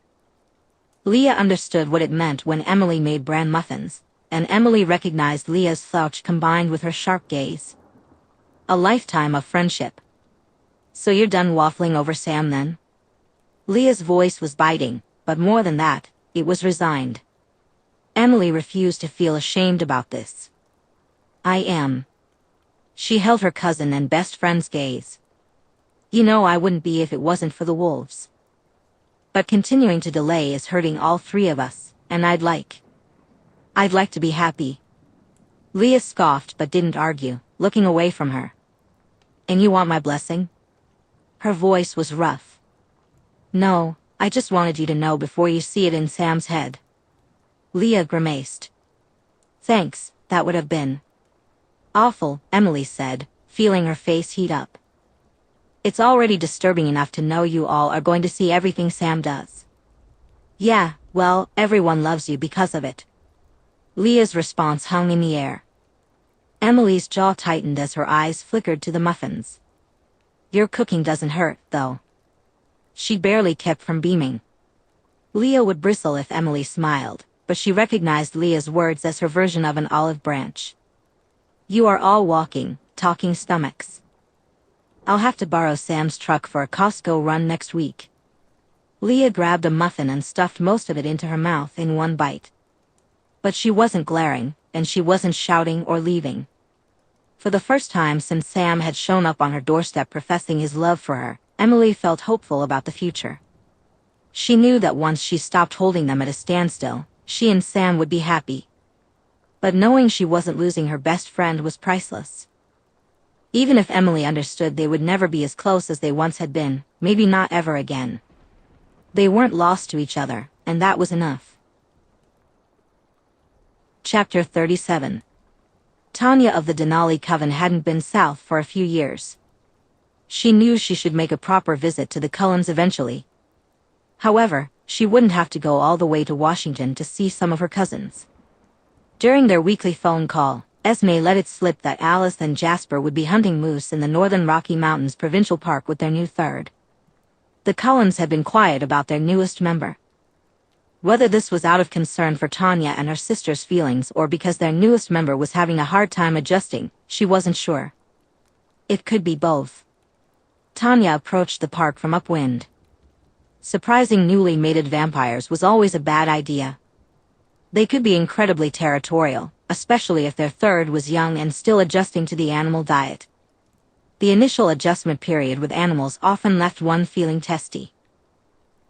Leah understood what it meant when Emily made bran muffins, and Emily recognized Leah's slouch combined with her sharp gaze. A lifetime of friendship. So you're done waffling over Sam then? Leah's voice was biting, but more than that, it was resigned. Emily refused to feel ashamed about this. I am. She held her cousin and best friend's gaze. You know I wouldn't be if it wasn't for the wolves. But continuing to delay is hurting all three of us, and I'd like to be happy. Leah scoffed but didn't argue, looking away from her. And you want my blessing? Her voice was rough. No, I just wanted you to know before you see it in Sam's head. Leah grimaced. Thanks, that would have been awful, Emily said, feeling her face heat up. It's already disturbing enough to know you all are going to see everything Sam does. Yeah, well, everyone loves you because of it. Leah's response hung in the air. Emily's jaw tightened as her eyes flickered to the muffins. Your cooking doesn't hurt, though. She barely kept from beaming. Leah would bristle if Emily smiled, but she recognized Leah's words as her version of an olive branch. You are all walking, talking stomachs. I'll have to borrow Sam's truck for a Costco run next week. Leah grabbed a muffin and stuffed most of it into her mouth in one bite. But she wasn't glaring, and she wasn't shouting or leaving. For the first time since Sam had shown up on her doorstep professing his love for her, Emily felt hopeful about the future. She knew that once she stopped holding them at a standstill, she and Sam would be happy. But knowing she wasn't losing her best friend was priceless. Even if Emily understood they would never be as close as they once had been, maybe not ever again. They weren't lost to each other, and that was enough. Chapter 37. Tanya of the Denali Coven hadn't been south for a few years. She knew she should make a proper visit to the Cullens eventually. However, she wouldn't have to go all the way to Washington to see some of her cousins. During their weekly phone call, Esme let it slip that Alice and Jasper would be hunting moose in the Northern Rocky Mountains Provincial Park with their new third. The Cullens had been quiet about their newest member. Whether this was out of concern for Tanya and her sister's feelings or because their newest member was having a hard time adjusting, she wasn't sure. It could be both. Tanya approached the park from upwind. Surprising newly mated vampires was always a bad idea. They could be incredibly territorial, especially if their third was young and still adjusting to the animal diet. The initial adjustment period with animals often left one feeling testy.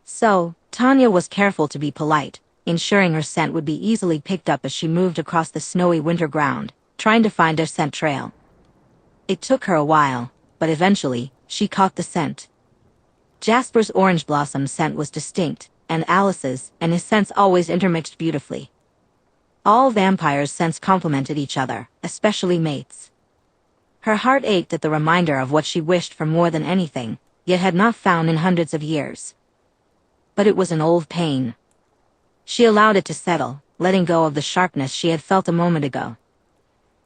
So, Tanya was careful to be polite, ensuring her scent would be easily picked up as she moved across the snowy winter ground, trying to find their scent trail. It took her a while, but eventually, she caught the scent. Jasper's orange blossom scent was distinct, and Alice's and his scents always intermixed beautifully. All vampires' scents complemented each other, especially mates. Her heart ached at the reminder of what she wished for more than anything, yet had not found in hundreds of years. But it was an old pain. She allowed it to settle, letting go of the sharpness she had felt a moment ago.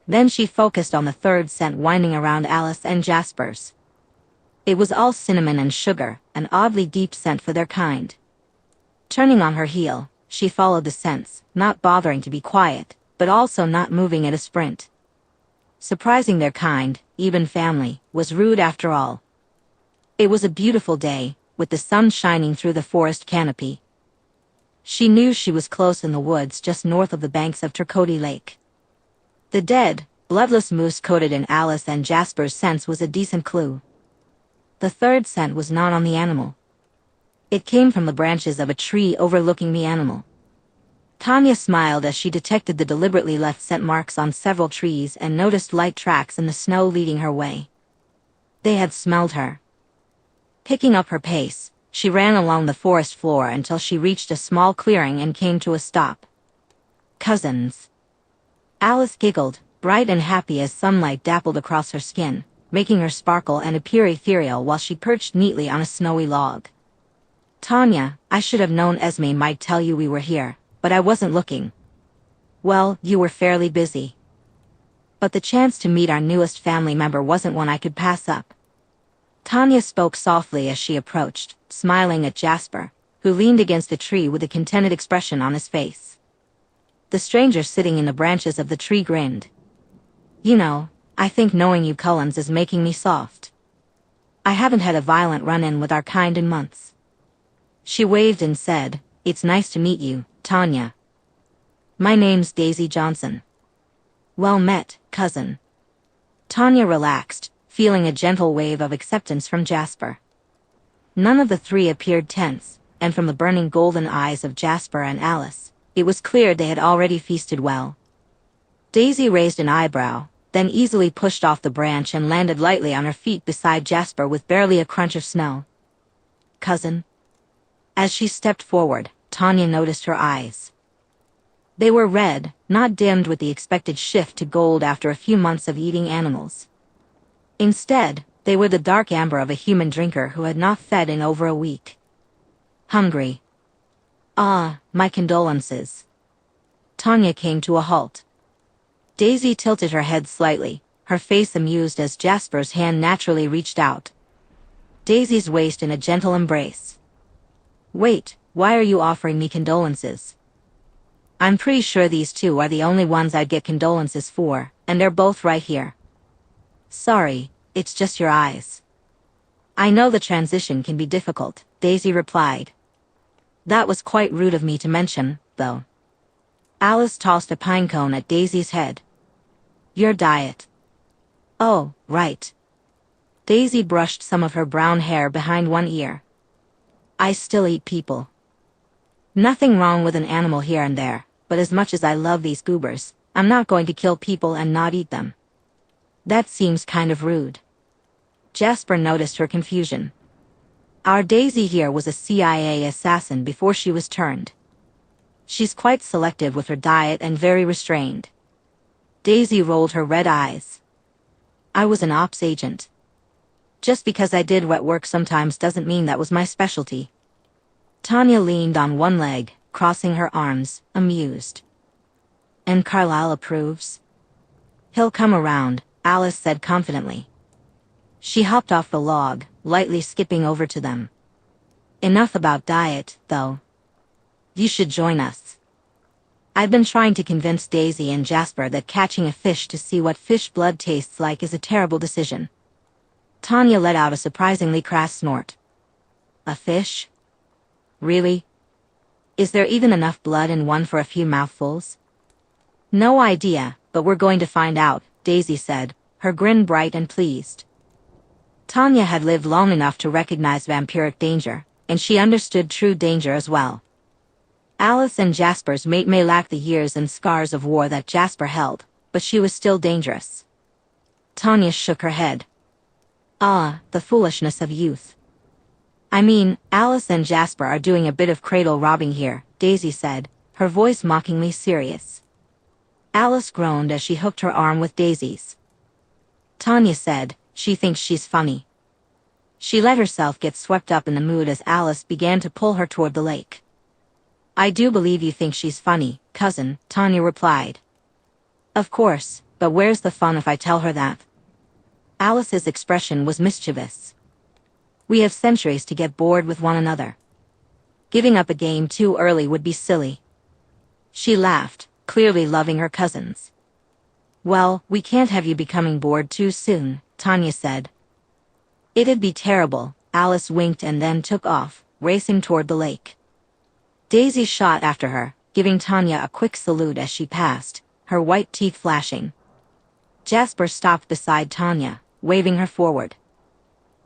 Then she focused on the third scent winding around Alice and Jasper's. It was all cinnamon and sugar, an oddly deep scent for their kind. Turning on her heel, she followed the scents, not bothering to be quiet, but also not moving at a sprint. Surprising their kind, even family, was rude after all. It was a beautiful day, with the sun shining through the forest canopy. She knew she was close in the woods just north of the banks of Turcotte Lake. The dead, bloodless moose coated in Alice and Jasper's scents was a decent clue. The third scent was not on the animal. It came from the branches of a tree overlooking the animal. Tanya smiled as she detected the deliberately left scent marks on several trees and noticed light tracks in the snow leading her way. They had smelled her. Picking up her pace, she ran along the forest floor until she reached a small clearing and came to a stop. Cousins. Alice giggled, bright and happy as sunlight dappled across her skin, making her sparkle and appear ethereal while she perched neatly on a snowy log. Tanya, I should have known Esme might tell you we were here, but I wasn't looking. Well, you were fairly busy. But the chance to meet our newest family member wasn't one I could pass up. Tanya spoke softly as she approached, smiling at Jasper, who leaned against a tree with a contented expression on his face. The stranger sitting in the branches of the tree grinned. You know, I think knowing you Cullens is making me soft. I haven't had a violent run-in with our kind in months. She waved and said, It's nice to meet you, Tanya. My name's Daisy Johnson. Well met, cousin. Tanya relaxed, feeling a gentle wave of acceptance from Jasper. None of the three appeared tense, and from the burning golden eyes of Jasper and Alice, it was clear they had already feasted well. Daisy raised an eyebrow, then easily pushed off the branch and landed lightly on her feet beside Jasper with barely a crunch of snow. Cousin? As she stepped forward, Tanya noticed her eyes. They were red, not dimmed with the expected shift to gold after a few months of eating animals. Instead, they were the dark amber of a human drinker who had not fed in over a week. Hungry. Ah, my condolences. Tanya came to a halt. Daisy tilted her head slightly, her face amused as Jasper's hand naturally reached out. Daisy's waist in a gentle embrace. Wait, why are you offering me condolences? I'm pretty sure these two are the only ones I'd get condolences for, and they're both right here. Sorry, it's just your eyes. I know the transition can be difficult, Daisy replied. That was quite rude of me to mention, though. Alice tossed a pine cone at Daisy's head. Your diet. Oh, right. Daisy brushed some of her brown hair behind one ear. I still eat people. Nothing wrong with an animal here and there, but as much as I love these goobers, I'm not going to kill people and not eat them. That seems kind of rude. Jasper noticed her confusion. Our Daisy here was a CIA assassin before she was turned. She's quite selective with her diet and very restrained. Daisy rolled her red eyes. I was an ops agent. Just because I did wet work sometimes doesn't mean that was my specialty. Tanya leaned on one leg, crossing her arms, amused. And Carlisle approves? He'll come around, Alice said confidently. She hopped off the log, lightly skipping over to them. Enough about diet, though. You should join us. I've been trying to convince Daisy and Jasper that catching a fish to see what fish blood tastes like is a terrible decision. Tanya let out a surprisingly crass snort. A fish? Really? Is there even enough blood in one for a few mouthfuls? No idea, but we're going to find out, Daisy said, her grin bright and pleased. Tanya had lived long enough to recognize vampiric danger, and she understood true danger as well. Alice and Jasper's mate may lack the years and scars of war that Jasper held, but she was still dangerous. Tanya shook her head. Ah, the foolishness of youth. I mean, Alice and Jasper are doing a bit of cradle robbing here, Daisy said, her voice mockingly serious. Alice groaned as she hooked her arm with Daisy's. Tanya said, she thinks she's funny. She let herself get swept up in the mood as Alice began to pull her toward the lake. I do believe you think she's funny, cousin, Tanya replied. Of course, but where's the fun if I tell her that? Alice's expression was mischievous. We have centuries to get bored with one another. Giving up a game too early would be silly. She laughed, clearly loving her cousins. Well, we can't have you becoming bored too soon, Tanya said. It'd be terrible, Alice winked and then took off, racing toward the lake. Daisy shot after her, giving Tanya a quick salute as she passed, her white teeth flashing. Jasper stopped beside Tanya, waving her forward.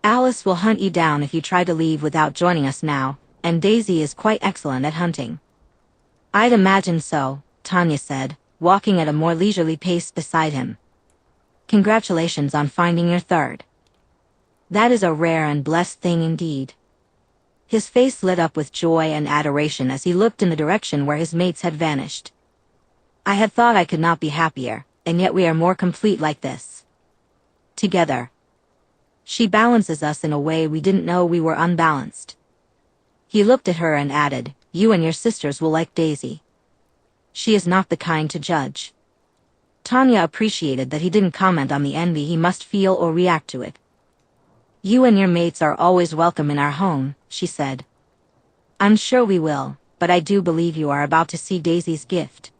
Alice will hunt you down if you try to leave without joining us now, and Daisy is quite excellent at hunting. I'd imagine so, Tanya said, walking at a more leisurely pace beside him. Congratulations on finding your third. That is a rare and blessed thing indeed. His face lit up with joy and adoration as he looked in the direction where his mates had vanished. I had thought I could not be happier, and yet we are more complete like this. Together. She balances us in a way we didn't know we were unbalanced. He looked at her and added, you and your sisters will like Daisy. She is not the kind to judge. Tanya appreciated that he didn't comment on the envy he must feel or react to it. You and your mates are always welcome in our home, she said. I'm sure we will, but I do believe you are about to see Daisy's gift.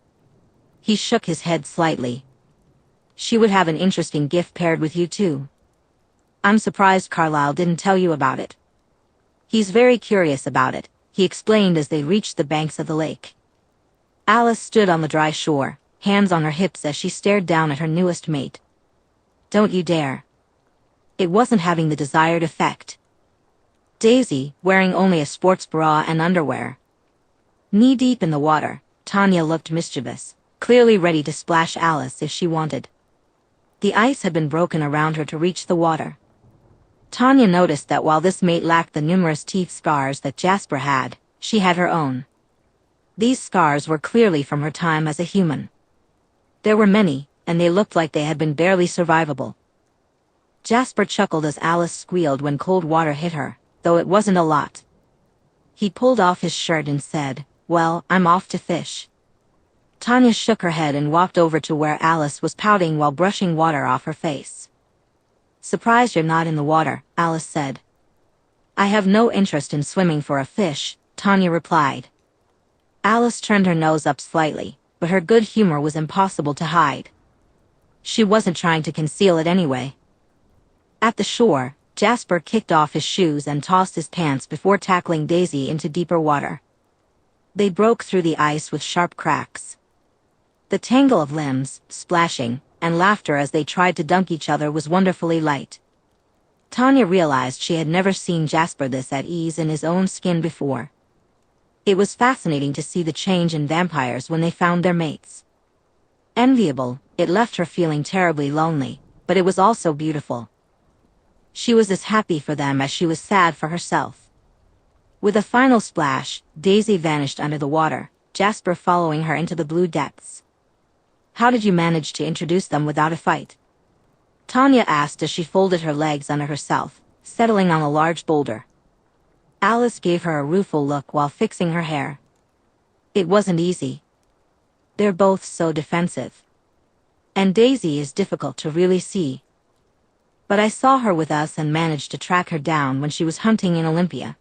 He shook his head slightly. She would have an interesting gift paired with you too. I'm surprised Carlisle didn't tell you about it. He's very curious about it, he explained as they reached the banks of the lake. Alice stood on the dry shore, hands on her hips as she stared down at her newest mate. Don't you dare. It wasn't having the desired effect. Daisy, wearing only a sports bra and underwear. Knee-deep in the water, Tanya looked mischievous, clearly ready to splash Alice if she wanted. The ice had been broken around her to reach the water. Tanya noticed that while this mate lacked the numerous teeth scars that Jasper had, she had her own. These scars were clearly from her time as a human. There were many, and they looked like they had been barely survivable. Jasper chuckled as Alice squealed when cold water hit her, though it wasn't a lot. He pulled off his shirt and said, well, I'm off to fish. Tanya shook her head and walked over to where Alice was pouting while brushing water off her face. Surprised you're not in the water, Alice said. I have no interest in swimming for a fish, Tanya replied. Alice turned her nose up slightly, but her good humor was impossible to hide. She wasn't trying to conceal it anyway. At the shore, Jasper kicked off his shoes and tossed his pants before tackling Daisy into deeper water. They broke through the ice with sharp cracks. The tangle of limbs, splashing, and laughter as they tried to dunk each other was wonderfully light. Tanya realized she had never seen Jasper this at ease in his own skin before. It was fascinating to see the change in vampires when they found their mates. Enviable, it left her feeling terribly lonely, but it was also beautiful. She was as happy for them as she was sad for herself. With a final splash, Daisy vanished under the water, Jasper following her into the blue depths. How did you manage to introduce them without a fight? Tanya asked as she folded her legs under herself, settling on a large boulder. Alice gave her a rueful look while fixing her hair. It wasn't easy. They're both so defensive. And Daisy is difficult to really see. But I saw her with us and managed to track her down when she was hunting in Olympia.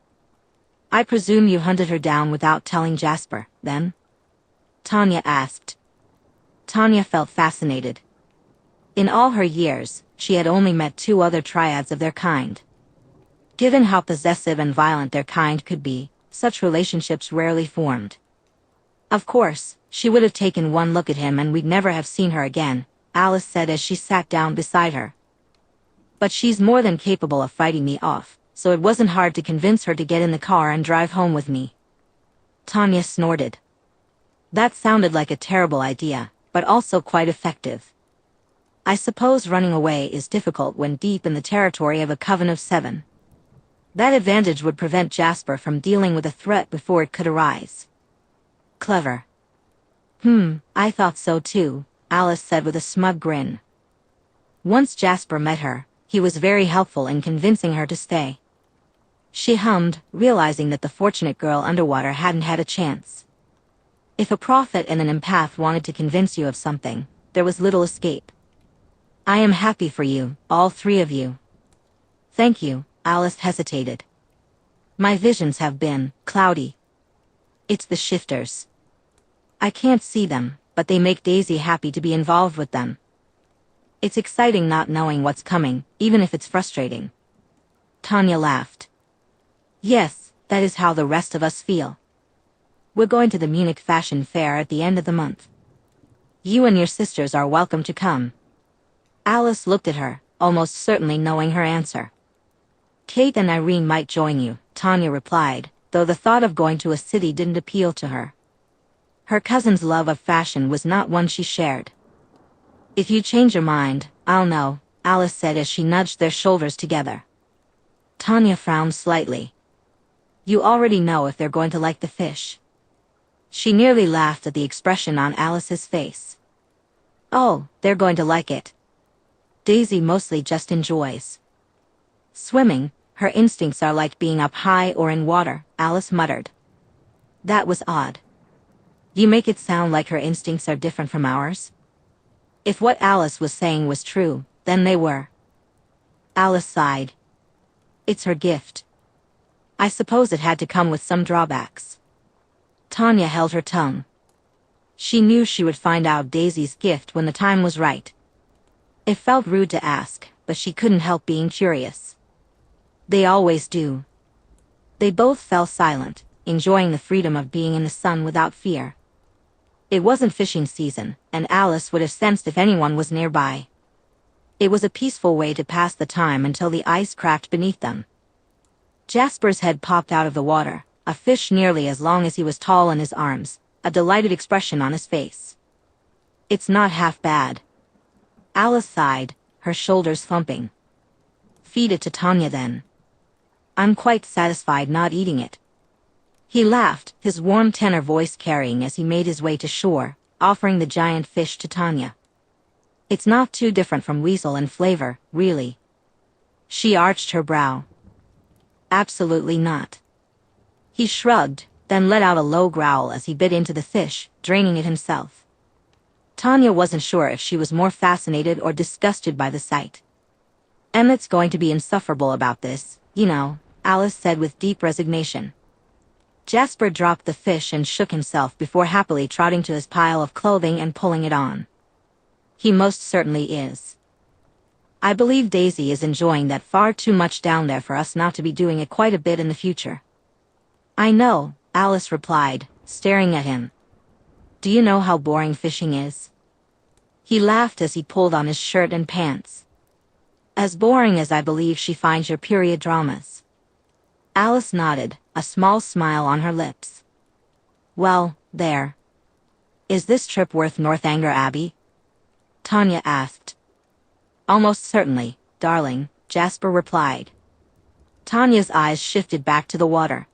I presume you hunted her down without telling Jasper, then? Tanya asked. Tanya felt fascinated. In all her years, she had only met 2 other triads of their kind. Given how possessive and violent their kind could be, such relationships rarely formed. Of course, she would have taken one look at him and we'd never have seen her again, Alice said as she sat down beside her. But she's more than capable of fighting me off, so it wasn't hard to convince her to get in the car and drive home with me. Tanya snorted. That sounded like a terrible idea, but also quite effective. I suppose running away is difficult when deep in the territory of a coven of 7. That advantage would prevent Jasper from dealing with a threat before it could arise. Clever. I thought so too, Alice said with a smug grin. Once Jasper met her, he was very helpful in convincing her to stay. She hummed, realizing that the fortunate girl underwater hadn't had a chance. If a prophet and an empath wanted to convince you of something, there was little escape. I am happy for you, all three of you. Thank you, Alice hesitated. My visions have been cloudy. It's the shifters. I can't see them, but they make Daisy happy to be involved with them. It's exciting not knowing what's coming, even if it's frustrating. Tanya laughed. Yes, that is how the rest of us feel. We're going to the Munich Fashion Fair at the end of the month. You and your sisters are welcome to come. Alice looked at her, almost certainly knowing her answer. Kate and Irene might join you, Tanya replied, though the thought of going to a city didn't appeal to her. Her cousin's love of fashion was not one she shared. If you change your mind, I'll know, Alice said as she nudged their shoulders together. Tanya frowned slightly. You already know if they're going to like the fish. She nearly laughed at the expression on Alice's face. Oh, they're going to like it. Daisy mostly just enjoys swimming. Her instincts are like being up high or in water, Alice muttered. That was odd. You make it sound like her instincts are different from ours? If what Alice was saying was true, then they were. Alice sighed. It's her gift. I suppose it had to come with some drawbacks. Tanya held her tongue. She knew she would find out Daisy's gift when the time was right. It felt rude to ask, but she couldn't help being curious. They always do. They both fell silent, enjoying the freedom of being in the sun without fear. It wasn't fishing season, and Alice would have sensed if anyone was nearby. It was a peaceful way to pass the time until the ice cracked beneath them. Jasper's head popped out of the water, a fish nearly as long as he was tall in his arms, a delighted expression on his face. It's not half bad. Alice sighed, her shoulders thumping. Feed it to Tanya then. I'm quite satisfied not eating it. He laughed, his warm tenor voice carrying as he made his way to shore, offering the giant fish to Tanya. It's not too different from weasel in flavor, really. She arched her brow. Absolutely not. He shrugged, then let out a low growl as he bit into the fish, draining it himself. Tanya wasn't sure if she was more fascinated or disgusted by the sight. Emmett's going to be insufferable about this, you know, Alice said with deep resignation. Jasper dropped the fish and shook himself before happily trotting to his pile of clothing and pulling it on. He most certainly is. I believe Daisy is enjoying that far too much down there for us not to be doing it quite a bit in the future. I know, Alice replied, staring at him. Do you know how boring fishing is? He laughed as he pulled on his shirt and pants. As boring as I believe she finds your period dramas. Alice nodded, a small smile on her lips. Well, there. Is this trip worth Northanger Abbey? Tanya asked. Almost certainly, darling, Jasper replied. Tanya's eyes shifted back to the water.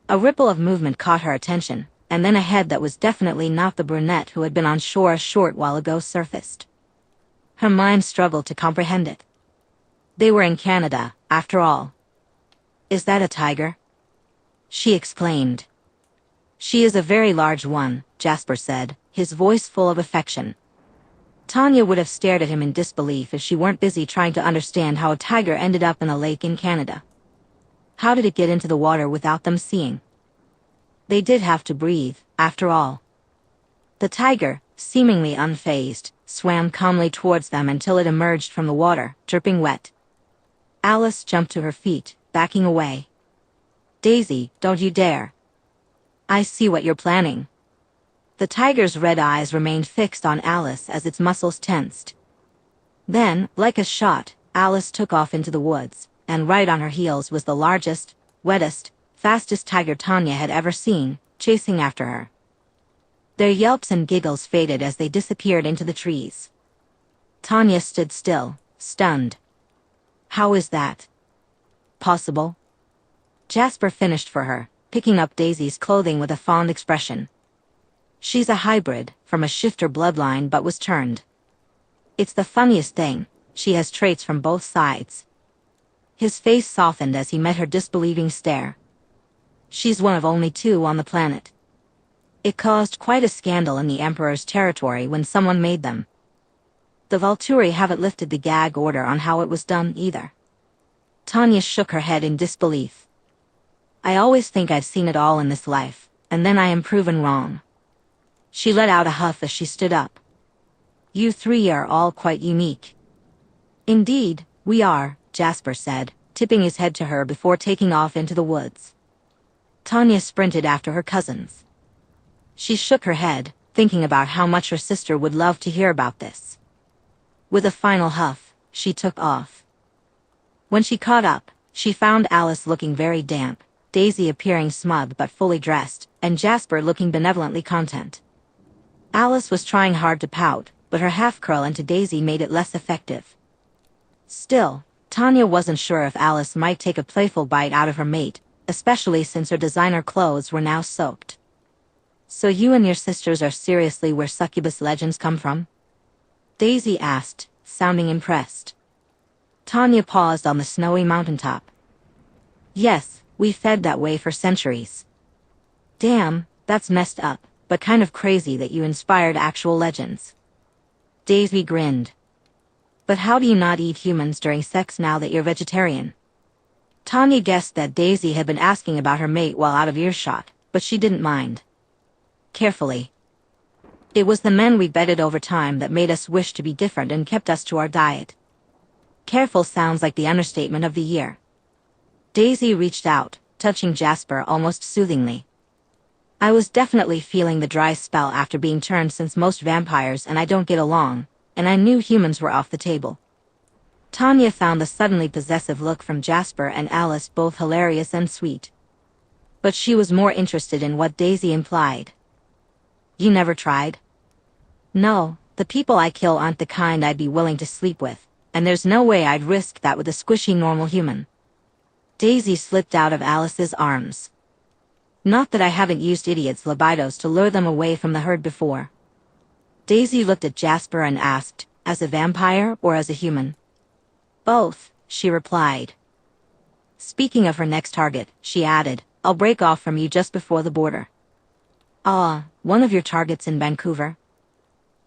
A ripple of movement caught her attention, and then a head that was definitely not the brunette who had been on shore a short while ago surfaced. Her mind struggled to comprehend it. They were in Canada, after all. Is that a tiger? She exclaimed. She is a very large one, Jasper said, his voice full of affection. Tanya would have stared at him in disbelief if she weren't busy trying to understand how a tiger ended up in a lake in Canada. How did it get into the water without them seeing? They did have to breathe, after all. The tiger, seemingly unfazed, swam calmly towards them until it emerged from the water, dripping wet. Alice jumped to her feet, backing away. Daisy, don't you dare. I see what you're planning. The tiger's red eyes remained fixed on Alice as its muscles tensed. Then, like a shot, Alice took off into the woods, and right on her heels was the largest, wettest, fastest tiger Tanya had ever seen, chasing after her. Their yelps and giggles faded as they disappeared into the trees. Tanya stood still, stunned. How is that possible? Jasper finished for her, picking up Daisy's clothing with a fond expression. She's a hybrid, from a shifter bloodline but was turned. It's the funniest thing, she has traits from both sides. His face softened as he met her disbelieving stare. She's one of only 2 on the planet. It caused quite a scandal in the Emperor's territory when someone made them. The Volturi haven't lifted the gag order on how it was done either. Tanya shook her head in disbelief. I always think I've seen it all in this life, and then I am proven wrong. She let out a huff as she stood up. You 3 are all quite unique. Indeed, we are, Jasper said, tipping his head to her before taking off into the woods. Tanya sprinted after her cousins. She shook her head, thinking about how much her sister would love to hear about this. With a final huff, she took off. When she caught up, she found Alice looking very damp, Daisy appearing smug but fully dressed, and Jasper looking benevolently content. Alice was trying hard to pout, but her half-curl into Daisy made it less effective. Still, Tanya wasn't sure if Alice might take a playful bite out of her mate, especially since her designer clothes were now soaked. So you and your sisters are seriously where succubus legends come from? Daisy asked, sounding impressed. Tanya paused on the snowy mountaintop. Yes, we fed that way for centuries. Damn, that's messed up, but kind of crazy that you inspired actual legends. Daisy grinned. But how do you not eat humans during sex now that you're vegetarian? Tanya guessed that Daisy had been asking about her mate while out of earshot, but she didn't mind. Carefully. It was the men we bedded over time that made us wish to be different and kept us to our diet. Careful sounds like the understatement of the year. Daisy reached out, touching Jasper almost soothingly. I was definitely feeling the dry spell after being turned since most vampires and I don't get along, and I knew humans were off the table. Tanya found the suddenly possessive look from Jasper and Alice both hilarious and sweet. But she was more interested in what Daisy implied. You never tried? No, the people I kill aren't the kind I'd be willing to sleep with, and there's no way I'd risk that with a squishy normal human. Daisy slipped out of Alice's arms. Not that I haven't used idiots' libidos to lure them away from the herd before. Daisy looked at Jasper and asked, as a vampire or as a human? Both, she replied. Speaking of her next target, she added, I'll break off from you just before the border. Ah, one of your targets in Vancouver?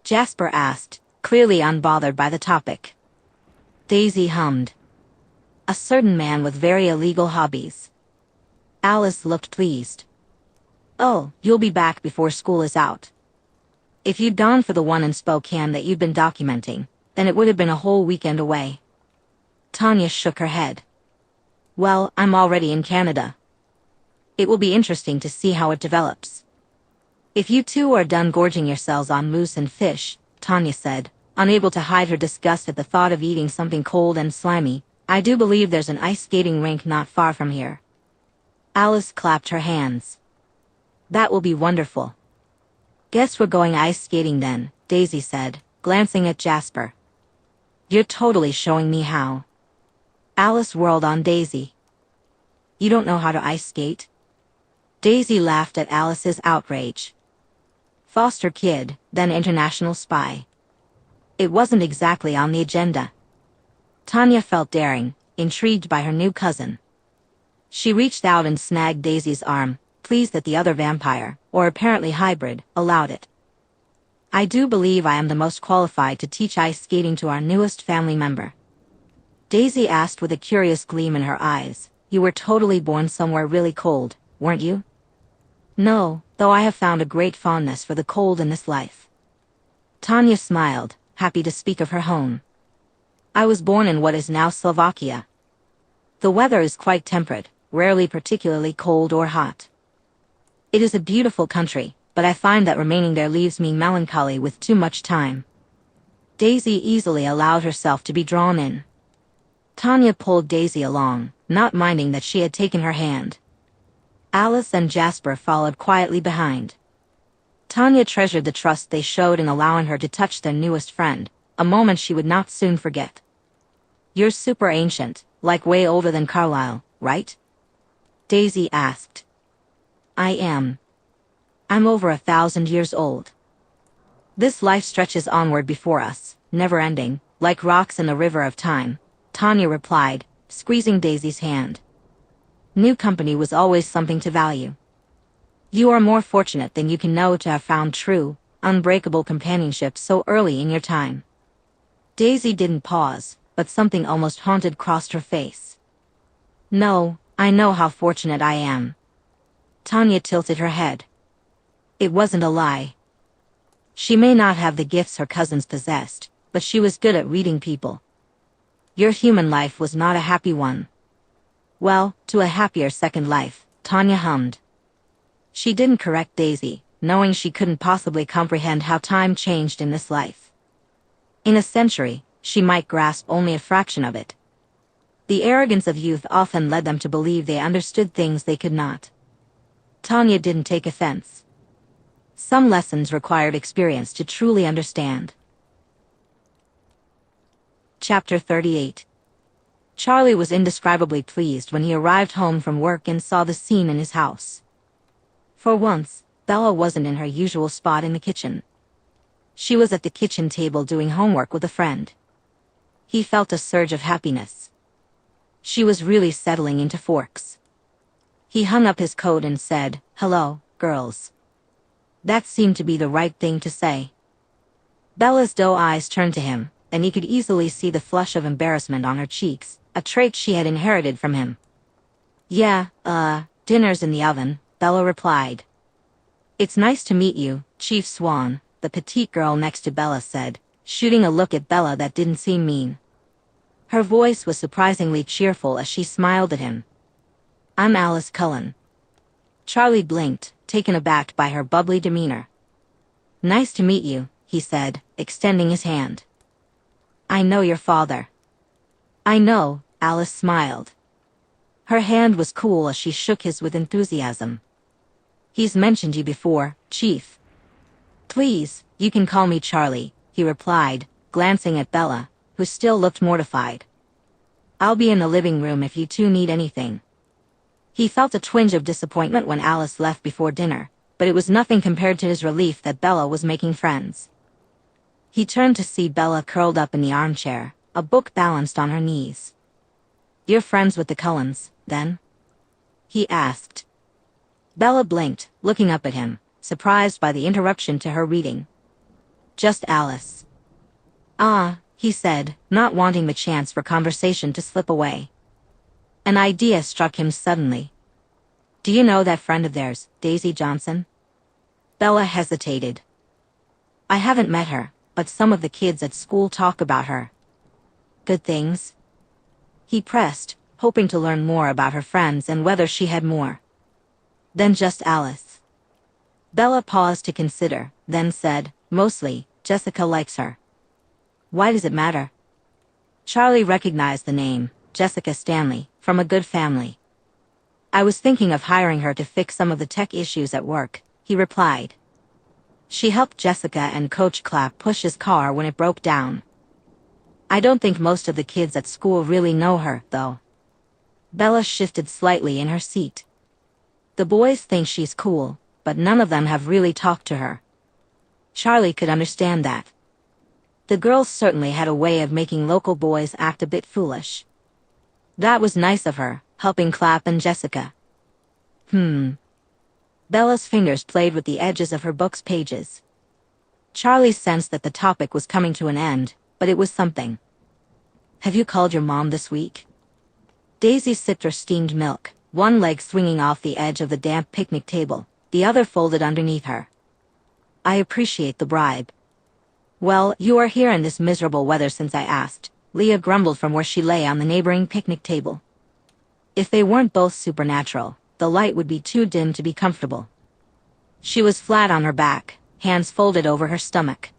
Jasper asked, clearly unbothered by the topic. Daisy hummed. A certain man with very illegal hobbies. Alice looked pleased. Oh, you'll be back before school is out. If you'd gone for the one in Spokane that you'd been documenting, then it would have been a whole weekend away. Tanya shook her head. Well, I'm already in Canada. It will be interesting to see how it develops. If you 2 are done gorging yourselves on moose and fish, Tanya said, unable to hide her disgust at the thought of eating something cold and slimy, I do believe there's an ice skating rink not far from here. Alice clapped her hands. That will be wonderful. Guess we're going ice skating then, Daisy said, glancing at Jasper. You're totally showing me how. Alice whirled on Daisy. You don't know how to ice skate? Daisy laughed at Alice's outrage. Foster kid, then international spy. It wasn't exactly on the agenda. Tanya felt daring, intrigued by her new cousin. She reached out and snagged Daisy's arm, pleased that the other vampire, or apparently hybrid, allowed it. I do believe I am the most qualified to teach ice skating to our newest family member. Daisy asked with a curious gleam in her eyes. You were totally born somewhere really cold, weren't you? No, though I have found a great fondness for the cold in this life. Tanya smiled, happy to speak of her home. I was born in what is now Slovakia. The weather is quite temperate, rarely particularly cold or hot. It is a beautiful country, but I find that remaining there leaves me melancholy with too much time. Daisy easily allowed herself to be drawn in. Tanya pulled Daisy along, not minding that she had taken her hand. Alice and Jasper followed quietly behind. Tanya treasured the trust they showed in allowing her to touch their newest friend, a moment she would not soon forget. You're super ancient, like way older than Carlisle, right? Daisy asked. I am. I'm over 1,000 years old. This life stretches onward before us, never ending, like rocks in the river of time, Tanya replied, squeezing Daisy's hand. New company was always something to value. You are more fortunate than you can know to have found true, unbreakable companionship so early in your time. Daisy didn't pause, but something almost haunted crossed her face. No, I know how fortunate I am. Tanya tilted her head. It wasn't a lie. She may not have the gifts her cousins possessed, but she was good at reading people. Your human life was not a happy one. Well, to a happier second life, Tanya hummed. She didn't correct Daisy, knowing she couldn't possibly comprehend how time changed in this life. In a century, she might grasp only a fraction of it. The arrogance of youth often led them to believe they understood things they could not. Tanya didn't take offense. Some lessons required experience to truly understand. Chapter 38. Charlie was indescribably pleased when he arrived home from work and saw the scene in his house. For once, Bella wasn't in her usual spot in the kitchen. She was at the kitchen table doing homework with a friend. He felt a surge of happiness. She was really settling into forks. He hung up his coat and said, "Hello, girls." That seemed to be the right thing to say. Bella's doe eyes turned to him, and he could easily see the flush of embarrassment on her cheeks, a trait she had inherited from him. Yeah, dinner's in the oven, Bella replied. It's nice to meet you, Chief Swan, the petite girl next to Bella said, shooting a look at Bella that didn't seem mean. Her voice was surprisingly cheerful as she smiled at him. I'm Alice Cullen. Charlie blinked, taken aback by her bubbly demeanor. Nice to meet you, he said, extending his hand. I know your father. I know, Alice smiled. Her hand was cool as she shook his with enthusiasm. He's mentioned you before, Chief. Please, you can call me Charlie, he replied, glancing at Bella, who still looked mortified. I'll be in the living room if you two need anything. He felt a twinge of disappointment when Alice left before dinner, but it was nothing compared to his relief that Bella was making friends. He turned to see Bella curled up in the armchair, a book balanced on her knees. You're friends with the Cullens, then? He asked. Bella blinked, looking up at him, surprised by the interruption to her reading. Just Alice. Ah, he said, not wanting the chance for conversation to slip away. An idea struck him suddenly. Do you know that friend of theirs, Daisy Johnson? Bella hesitated. I haven't met her, but some of the kids at school talk about her. Good things? He pressed, hoping to learn more about her friends and whether she had more than just Alice. Bella paused to consider, then said, mostly, Jessica likes her. Why does it matter? Charlie recognized the name, Jessica Stanley, from A Good Family. I was thinking of hiring her to fix some of the tech issues at work, he replied. She helped Jessica and Coach Clapp push his car when it broke down. I don't think most of the kids at school really know her, though. Bella shifted slightly in her seat. The boys think she's cool, but none of them have really talked to her. Charlie could understand that. The girls certainly had a way of making local boys act a bit foolish. That was nice of her, helping Clapp and Jessica. Bella's fingers played with the edges of her book's pages. Charlie sensed that the topic was coming to an end, but it was something. Have you called your mom this week? Daisy sipped her steamed milk, one leg swinging off the edge of the damp picnic table, the other folded underneath her. I appreciate the bribe. Well, you are here in this miserable weather since I asked, Leah grumbled from where she lay on the neighboring picnic table. If they weren't both supernatural, the light would be too dim to be comfortable. She was flat on her back, hands folded over her stomach.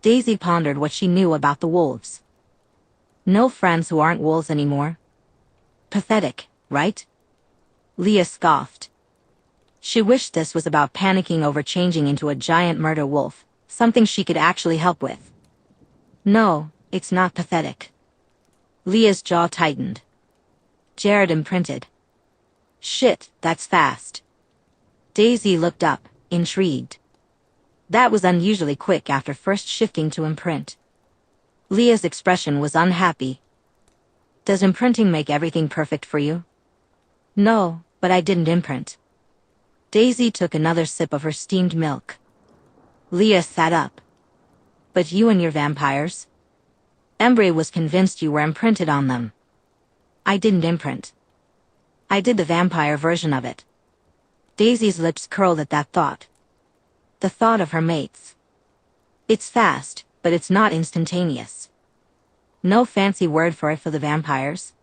Daisy pondered what she knew about the wolves. No friends who aren't wolves anymore. Pathetic, right? Leah scoffed. She wished this was about panicking over changing into a giant murder wolf, something she could actually help with. No, it's not pathetic. Leah's jaw tightened. Jared imprinted. Shit, that's fast. Daisy looked up, intrigued. That was unusually quick after first shifting to imprint. Leah's expression was unhappy. Does imprinting make everything perfect for you? No, but I didn't imprint. Daisy took another sip of her steamed milk. Leah sat up. But you and your vampires? Embry was convinced you were imprinted on them. I didn't imprint. I did the vampire version of it. Daisy's lips curled at that thought. The thought of her mates. It's fast, but it's not instantaneous. No fancy word for it for the vampires?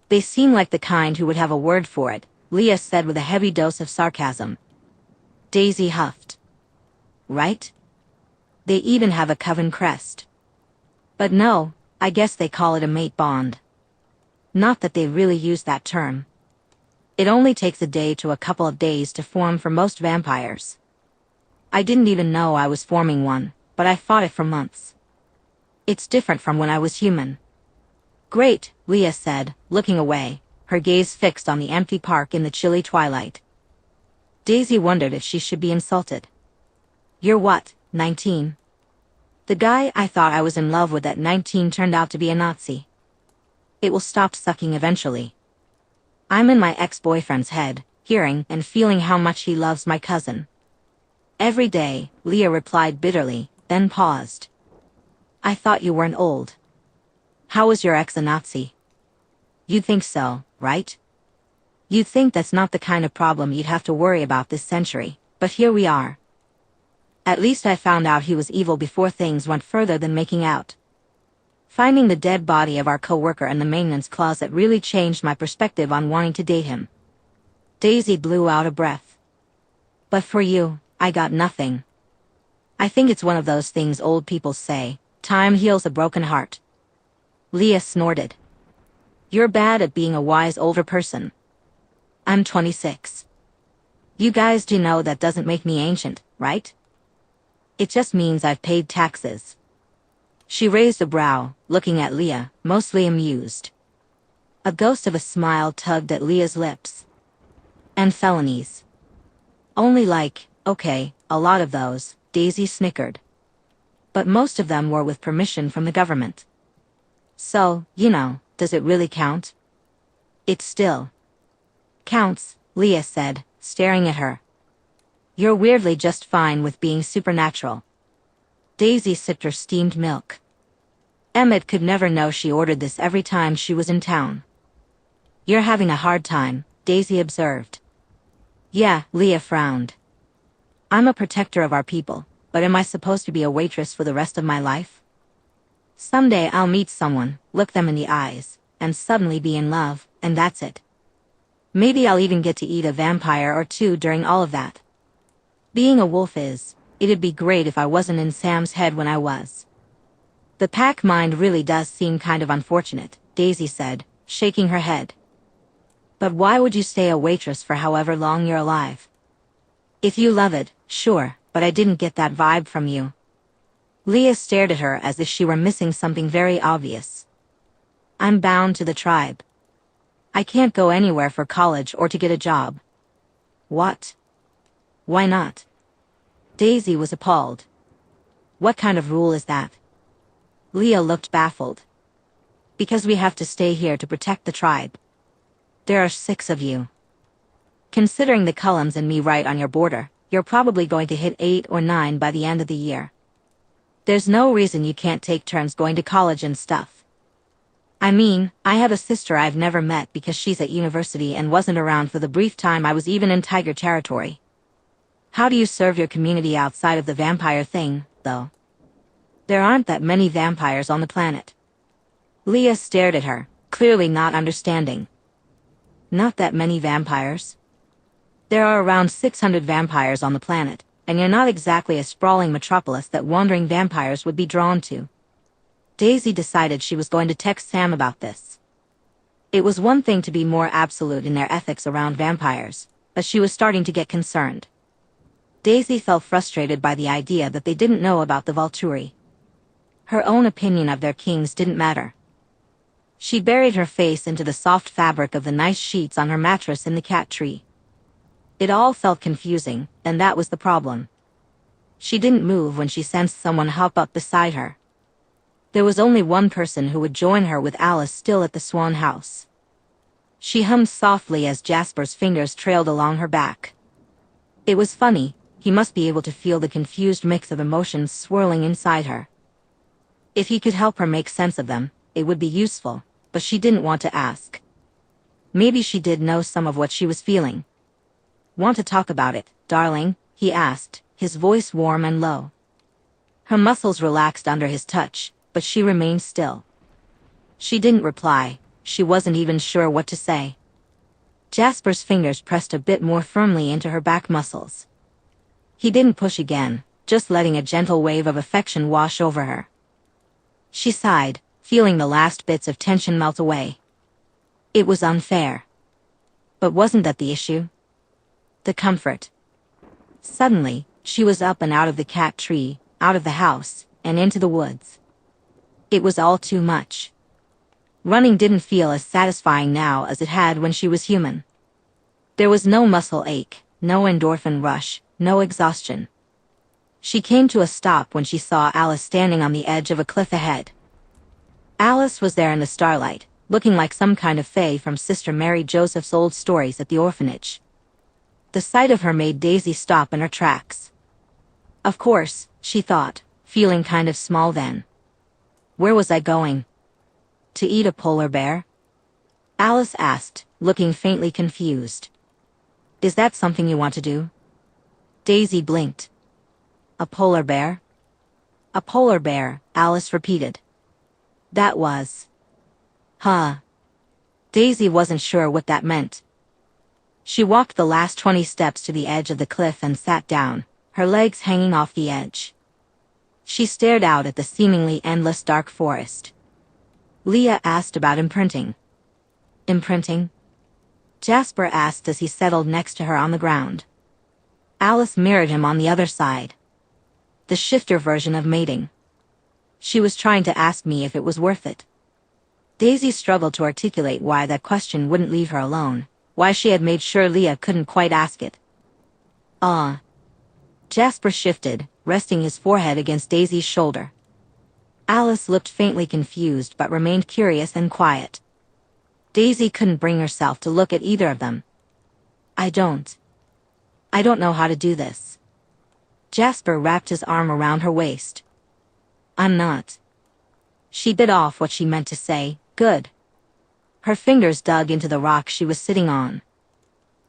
They seem like the kind who would have a word for it, Leah said with a heavy dose of sarcasm. Daisy huffed. Right? They even have a coven crest. But no, I guess they call it a mate bond. Not that they really use that term. It only takes a day to a couple of days to form for most vampires. I didn't even know I was forming one, but I fought it for months. It's different from when I was human. Great, Leah said, looking away, her gaze fixed on the empty park in the chilly twilight. Daisy wondered if she should be insulted. You're what, 19? The guy I thought I was in love with at 19 turned out to be a Nazi. It will stop sucking eventually. I'm in my ex-boyfriend's head, hearing and feeling how much he loves my cousin. Every day, Leah replied bitterly, then paused. I thought you weren't old. How was your ex a Nazi? You'd think so, right? You'd think that's not the kind of problem you'd have to worry about this century, but here we are. At least I found out he was evil before things went further than making out. Finding the dead body of our co-worker in the maintenance closet really changed my perspective on wanting to date him. Daisy blew out a breath. But for you, I got nothing. I think it's one of those things old people say, time heals a broken heart. Leah snorted. You're bad at being a wise older person. I'm 26. You guys do know that doesn't make me ancient, right? It just means I've paid taxes. She raised a brow, looking at Leah, mostly amused. A ghost of a smile tugged at Leah's lips. And felonies. Only okay, a lot of those, Daisy snickered. But most of them were with permission from the government. So, does it really count? It still counts, Leah said, staring at her. You're weirdly just fine with being supernatural. Daisy sipped her steamed milk. Emmett could never know she ordered this every time she was in town. You're having a hard time, Daisy observed. Yeah, Leah frowned. I'm a protector of our people, but am I supposed to be a waitress for the rest of my life? Someday I'll meet someone, look them in the eyes, and suddenly be in love, and that's it. Maybe I'll even get to eat a vampire or two during all of that. Being a wolf it'd be great if I wasn't in Sam's head when I was. The pack mind really does seem kind of unfortunate, Daisy said, shaking her head. But why would you stay a waitress for however long you're alive? If you love it, sure, but I didn't get that vibe from you. Leah stared at her as if she were missing something very obvious. I'm bound to the tribe. I can't go anywhere for college or to get a job. What? Why not? Daisy was appalled. What kind of rule is that? Leah looked baffled. Because we have to stay here to protect the tribe. There are 6 of you. Considering the Cullens and me right on your border, you're probably going to hit 8 or 9 by the end of the year. There's no reason you can't take turns going to college and stuff. I mean, I have a sister I've never met because she's at university and wasn't around for the brief time I was even in Tiger territory. How do you serve your community outside of the vampire thing, though? There aren't that many vampires on the planet. Leah stared at her, clearly not understanding. Not that many vampires? There are around 600 vampires on the planet, and you're not exactly a sprawling metropolis that wandering vampires would be drawn to. Daisy decided she was going to text Sam about this. It was one thing to be more absolute in their ethics around vampires, but she was starting to get concerned. Daisy felt frustrated by the idea that they didn't know about the Volturi. Her own opinion of their kings didn't matter. She buried her face into the soft fabric of the nice sheets on her mattress in the cat tree. It all felt confusing, and that was the problem. She didn't move when she sensed someone hop up beside her. There was only one person who would join her, with Alice still at the Swan house. She hummed softly as Jasper's fingers trailed along her back. It was funny, he must be able to feel the confused mix of emotions swirling inside her. If he could help her make sense of them, it would be useful, but she didn't want to ask. Maybe she did know some of what she was feeling. "Want to talk about it, darling?" he asked, his voice warm and low. Her muscles relaxed under his touch, but she remained still. She didn't reply. She wasn't even sure what to say. Jasper's fingers pressed a bit more firmly into her back muscles. He didn't push again, just letting a gentle wave of affection wash over her. She sighed, feeling the last bits of tension melt away. It was unfair. But wasn't that the issue? The comfort. Suddenly, she was up and out of the cat tree, out of the house, and into the woods. It was all too much. Running didn't feel as satisfying now as it had when she was human. There was no muscle ache, no endorphin rush, no exhaustion. She came to a stop when she saw Alice standing on the edge of a cliff ahead. Alice was there in the starlight, looking like some kind of fae from Sister Mary Joseph's old stories at the orphanage. The sight of her made Daisy stop in her tracks. Of course, she thought, feeling kind of small then. Where was I going? To eat a polar bear? Alice asked, looking faintly confused. Is that something you want to do? Daisy blinked. A polar bear? A polar bear, Alice repeated. That was. Huh. Daisy wasn't sure what that meant. She walked the last 20 steps to the edge of the cliff and sat down, her legs hanging off the edge. She stared out at the seemingly endless dark forest. Leah asked about imprinting. Imprinting? Jasper asked as he settled next to her on the ground. Alice mirrored him on the other side. The shifter version of mating. She was trying to ask me if it was worth it. Daisy struggled to articulate why that question wouldn't leave her alone, why she had made sure Leah couldn't quite ask it. Jasper shifted, resting his forehead against Daisy's shoulder. Alice looked faintly confused but remained curious and quiet. Daisy couldn't bring herself to look at either of them. I don't know how to do this. Jasper wrapped his arm around her waist. I'm not. She bit off what she meant to say. Good. Her fingers dug into the rock she was sitting on.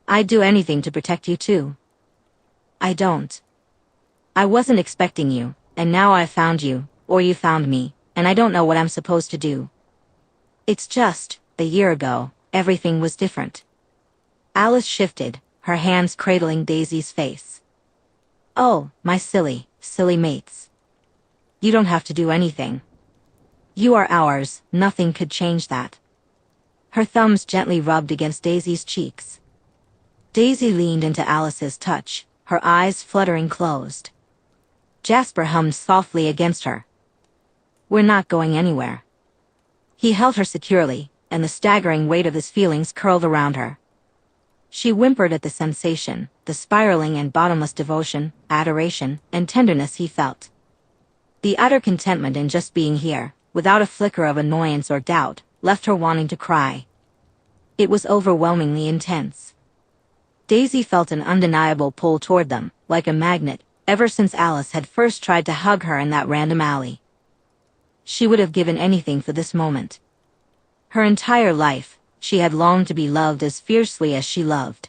I'd do anything to protect you too. I don't. I wasn't expecting you, and now I've found you, or you found me, and I don't know what I'm supposed to do. It's just, a year ago, everything was different. Alice shifted, her hands cradling Daisy's face. Oh, my silly, silly mates. You don't have to do anything. You are ours, nothing could change that. Her thumbs gently rubbed against Daisy's cheeks. Daisy leaned into Alice's touch, her eyes fluttering closed. Jasper hummed softly against her. We're not going anywhere. He held her securely, and the staggering weight of his feelings curled around her. She whimpered at the sensation, the spiraling and bottomless devotion, adoration, and tenderness he felt. The utter contentment in just being here, without a flicker of annoyance or doubt, left her wanting to cry. It was overwhelmingly intense. Daisy felt an undeniable pull toward them, like a magnet, ever since Alice had first tried to hug her in that random alley. She would have given anything for this moment. Her entire life, she had longed to be loved as fiercely as she loved.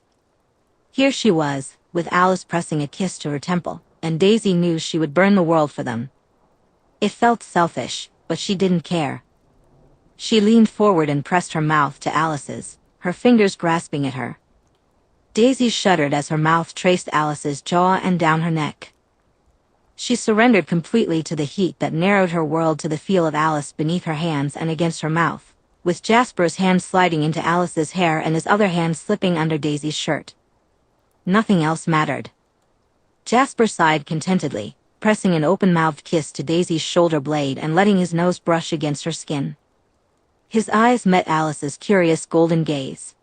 Here she was, with Alice pressing a kiss to her temple, and Daisy knew she would burn the world for them. It felt selfish, but she didn't care. She leaned forward and pressed her mouth to Alice's, her fingers grasping at her. Daisy shuddered as her mouth traced Alice's jaw and down her neck. She surrendered completely to the heat that narrowed her world, to the feel of Alice beneath her hands and against her mouth, with Jasper's hand sliding into Alice's hair and his other hand slipping under Daisy's shirt. Nothing else mattered. Jasper sighed contentedly, pressing an open-mouthed kiss to Daisy's shoulder blade and letting his nose brush against her skin. His eyes met Alice's curious golden gaze.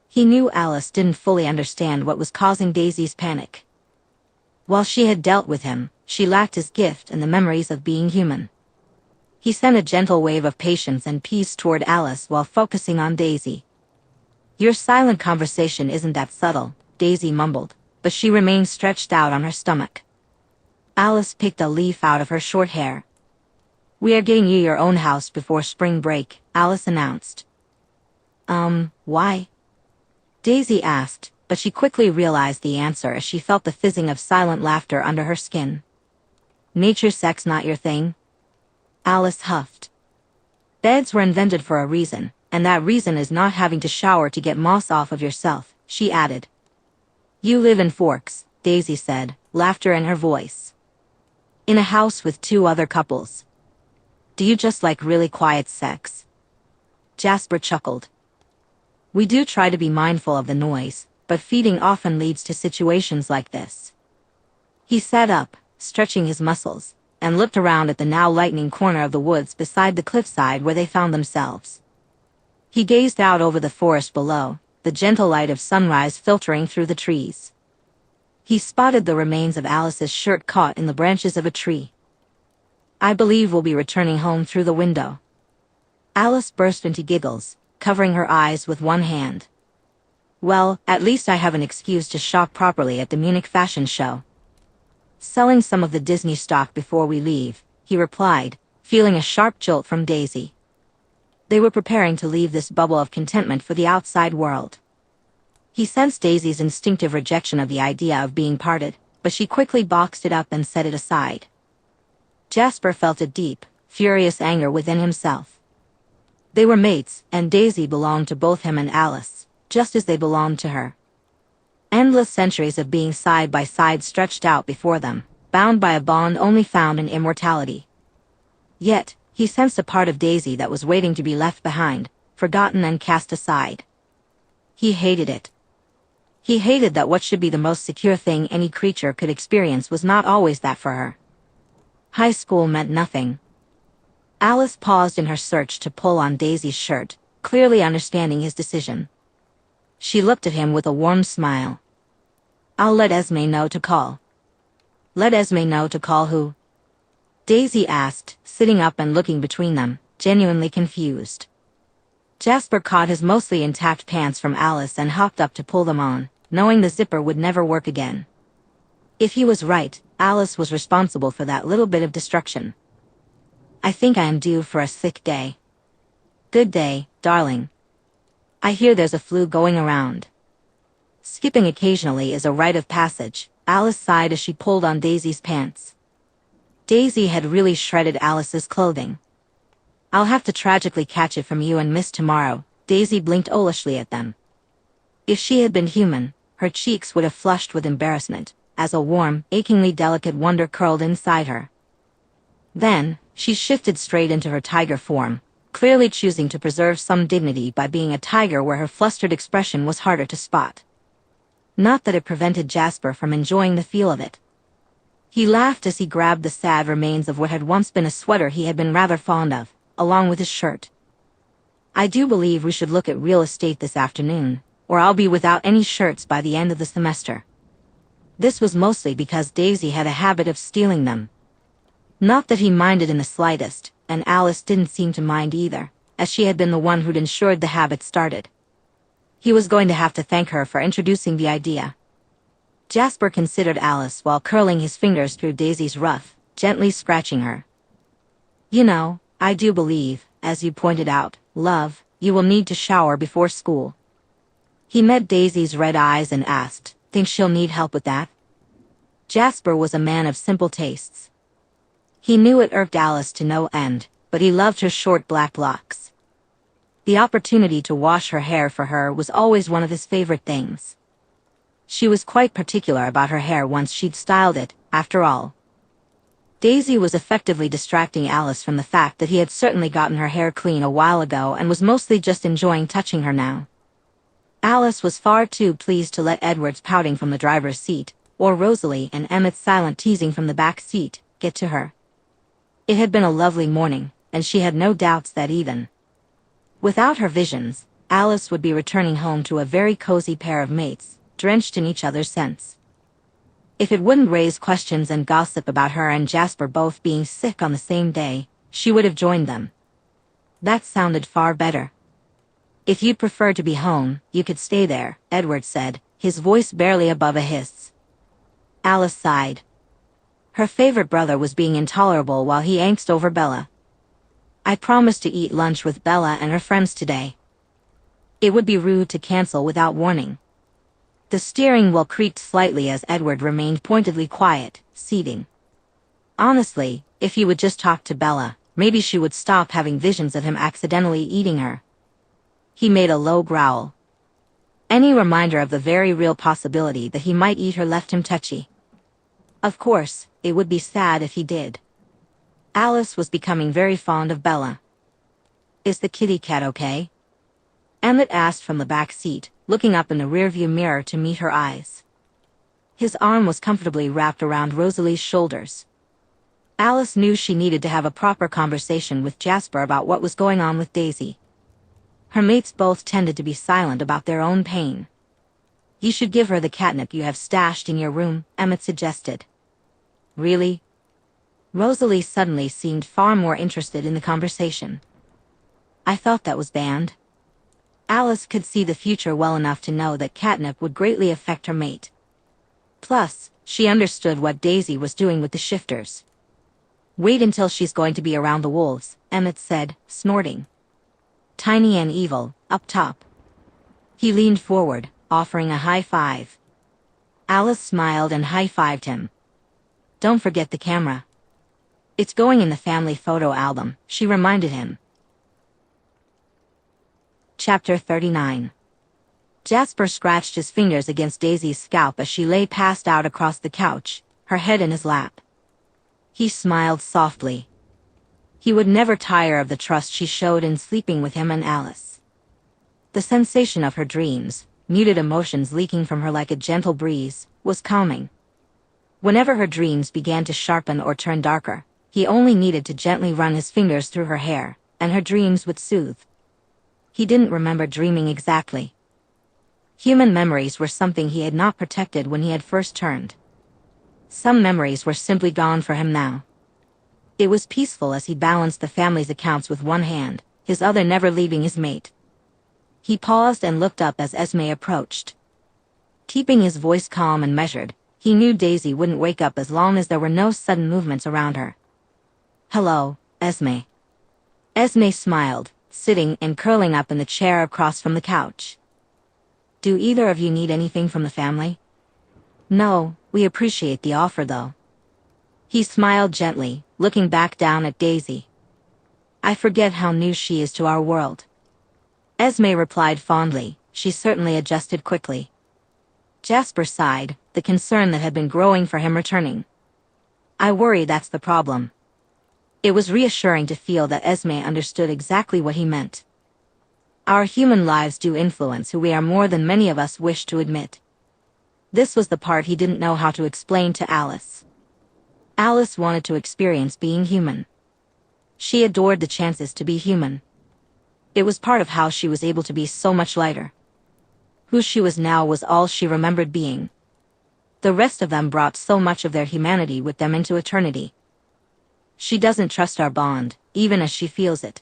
He knew Alice didn't fully understand what was causing Daisy's panic. While she had dealt with him, she lacked his gift and the memories of being human. He sent a gentle wave of patience and peace toward Alice while focusing on Daisy. "Your silent conversation isn't that subtle," Daisy mumbled, but she remained stretched out on her stomach. Alice picked a leaf out of her short hair. "We are getting you your own house before spring break," Alice announced. Why?" Daisy asked, but she quickly realized the answer as she felt the fizzing of silent laughter under her skin. "Nature sex not your thing?" Alice huffed. "Beds were invented for a reason, and that reason is not having to shower to get moss off of yourself," she added. "You live in Forks," Daisy said, laughter in her voice. "In a house with 2 other couples. Do you just like really quiet sex?" Jasper chuckled. "We do try to be mindful of the noise, but feeding often leads to situations like this." He sat up, stretching his muscles, and looked around at the now lightening corner of the woods beside the cliffside where they found themselves. He gazed out over the forest below, the gentle light of sunrise filtering through the trees. He spotted the remains of Alice's shirt caught in the branches of a tree. "I believe we'll be returning home through the window." Alice burst into giggles, covering her eyes with one hand. "Well, at least I have an excuse to shop properly at the Munich fashion show." "Selling some of the Disney stock before we leave," he replied, feeling a sharp jolt from Daisy. They were preparing to leave this bubble of contentment for the outside world. He sensed Daisy's instinctive rejection of the idea of being parted, but she quickly boxed it up and set it aside. Jasper felt a deep, furious anger within himself. They were mates, and Daisy belonged to both him and Alice, just as they belonged to her. Endless centuries of being side by side stretched out before them, bound by a bond only found in immortality. Yet, he sensed a part of Daisy that was waiting to be left behind, forgotten and cast aside. He hated it. He hated that what should be the most secure thing any creature could experience was not always that for her. High school meant nothing. Alice paused in her search to pull on Daisy's shirt, clearly understanding his decision. She looked at him with a warm smile. "I'll let Esme know to call." "Let Esme know to call who?" Daisy asked, sitting up and looking between them, genuinely confused. Jasper caught his mostly intact pants from Alice and hopped up to pull them on, knowing the zipper would never work again. If he was right, Alice was responsible for that little bit of destruction. "I think I am due for a sick day." "Good day, darling. I hear there's a flu going around." Skipping occasionally is a rite of passage, Alice sighed as she pulled on Daisy's pants. Daisy had really shredded Alice's clothing. "I'll have to tragically catch it from you and Miss tomorrow," Daisy blinked owlishly at them. If she had been human, her cheeks would have flushed with embarrassment, as a warm, achingly delicate wonder curled inside her. Then, she shifted straight into her tiger form, clearly choosing to preserve some dignity by being a tiger where her flustered expression was harder to spot. Not that it prevented Jasper from enjoying the feel of it. He laughed as he grabbed the sad remains of what had once been a sweater he had been rather fond of, along with his shirt. "I do believe we should look at real estate this afternoon, or I'll be without any shirts by the end of the semester." This was mostly because Daisy had a habit of stealing them. Not that he minded in the slightest, and Alice didn't seem to mind either, as she had been the one who'd ensured the habit started. He was going to have to thank her for introducing the idea. Jasper considered Alice while curling his fingers through Daisy's ruff, gently scratching her. "You know, I do believe, as you pointed out, love, you will need to shower before school." He met Daisy's red eyes and asked, "Think she'll need help with that?" Jasper was a man of simple tastes. He knew it irked Alice to no end, but he loved her short black locks. The opportunity to wash her hair for her was always one of his favorite things. She was quite particular about her hair once she'd styled it, after all. Daisy was effectively distracting Alice from the fact that he had certainly gotten her hair clean a while ago and was mostly just enjoying touching her now. Alice was far too pleased to let Edward's pouting from the driver's seat, or Rosalie and Emmett's silent teasing from the back seat, get to her. It had been a lovely morning, and she had no doubts that even Without her visions, Alice would be returning home to a very cozy pair of mates, drenched in each other's scents. If it wouldn't raise questions and gossip about her and Jasper both being sick on the same day, she would have joined them. That sounded far better. If you'd prefer to be home, you could stay there, Edward said, his voice barely above a hiss. Alice sighed. Her favorite brother was being intolerable while he angst over Bella. I promised to eat lunch with Bella and her friends today. It would be rude to cancel without warning. The steering wheel creaked slightly as Edward remained pointedly quiet, seating. Honestly, if he would just talk to Bella, maybe she would stop having visions of him accidentally eating her. He made a low growl. Any reminder of the very real possibility that he might eat her left him touchy. Of course, it would be sad if he did. Alice was becoming very fond of Bella. Is the kitty cat okay? Emmett asked from the back seat, looking up in the rearview mirror to meet her eyes. His arm was comfortably wrapped around Rosalie's shoulders. Alice knew she needed to have a proper conversation with Jasper about what was going on with Daisy. Her mates both tended to be silent about their own pain. You should give her the catnip you have stashed in your room, Emmett suggested. Really? Rosalie suddenly seemed far more interested in the conversation. I thought that was banned. Alice could see the future well enough to know that catnip would greatly affect her mate. Plus, she understood what Daisy was doing with the shifters. Wait until she's going to be around the wolves, Emmett said, snorting. Tiny and evil, up top. He leaned forward, offering a high five. Alice smiled and high-fived him. Don't forget the camera. It's going in the family photo album, she reminded him. Chapter 39. Jasper scratched his fingers against Daisy's scalp as she lay passed out across the couch, her head in his lap. He smiled softly. He would never tire of the trust she showed in sleeping with him and Alice. The sensation of her dreams, muted emotions leaking from her like a gentle breeze, was calming. Whenever her dreams began to sharpen or turn darker, he only needed to gently run his fingers through her hair, and her dreams would soothe. He didn't remember dreaming exactly. Human memories were something he had not protected when he had first turned. Some memories were simply gone for him now. It was peaceful as he balanced the family's accounts with one hand, his other never leaving his mate. He paused and looked up as Esme approached. Keeping his voice calm and measured, he knew Daisy wouldn't wake up as long as there were no sudden movements around her. Hello, Esme. Esme smiled, sitting and curling up in the chair across from the couch. Do either of you need anything from the family? No, we appreciate the offer though. He smiled gently, looking back down at Daisy. I forget how new she is to our world. Esme replied fondly, she certainly adjusted quickly. Jasper sighed, the concern that had been growing for him returning. I worry that's the problem. It was reassuring to feel that Esme understood exactly what he meant. Our human lives do influence who we are more than many of us wish to admit. This was the part he didn't know how to explain to Alice. Alice wanted to experience being human. She adored the chances to be human. It was part of how she was able to be so much lighter. Who she was now was all she remembered being. The rest of them brought so much of their humanity with them into eternity. She doesn't trust our bond, even as she feels it.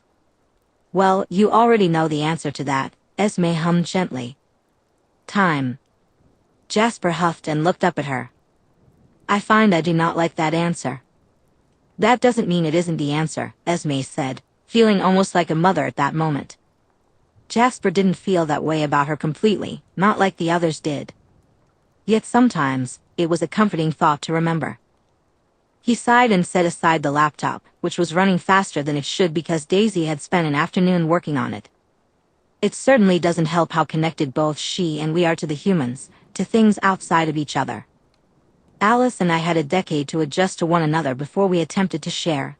Well, you already know the answer to that, Esme hummed gently. Time. Jasper huffed and looked up at her. I find I do not like that answer. That doesn't mean it isn't the answer, Esme said, feeling almost like a mother at that moment. Jasper didn't feel that way about her completely, not like the others did. Yet sometimes, it was a comforting thought to remember. He sighed and set aside the laptop, which was running faster than it should because Daisy had spent an afternoon working on it. It certainly doesn't help how connected both she and we are to the humans, to things outside of each other. Alice and I had a decade to adjust to one another before we attempted to share.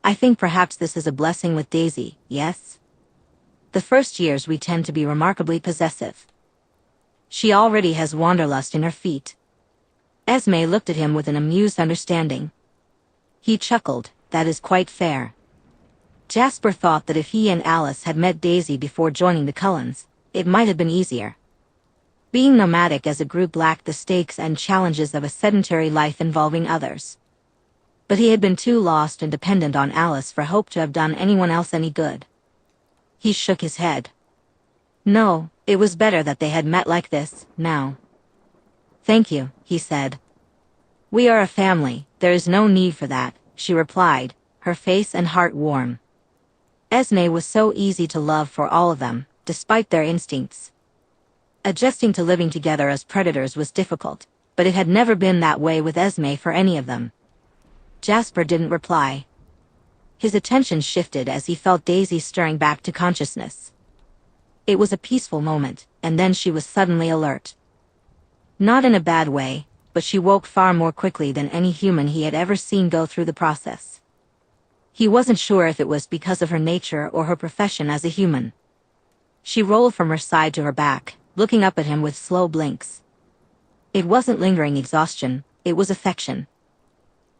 I think perhaps this is a blessing with Daisy, yes? The first years we tend to be remarkably possessive. She already has wanderlust in her feet. Esme looked at him with an amused understanding. He chuckled, that is quite fair. Jasper thought that if he and Alice had met Daisy before joining the Cullens, it might have been easier. Being nomadic as a group lacked the stakes and challenges of a sedentary life involving others. But he had been too lost and dependent on Alice for hope to have done anyone else any good. He shook his head. No, it was better that they had met like this, now. Thank you, he said. We are a family, there is no need for that, she replied, her face and heart warm. Esme was so easy to love for all of them, despite their instincts. Adjusting to living together as predators was difficult, but it had never been that way with Esme for any of them. Jasper didn't reply. His attention shifted as he felt Daisy stirring back to consciousness. It was a peaceful moment, and then she was suddenly alert. Not in a bad way, but she woke far more quickly than any human he had ever seen go through the process. He wasn't sure if it was because of her nature or her profession as a human. She rolled from her side to her back, looking up at him with slow blinks. It wasn't lingering exhaustion, it was affection.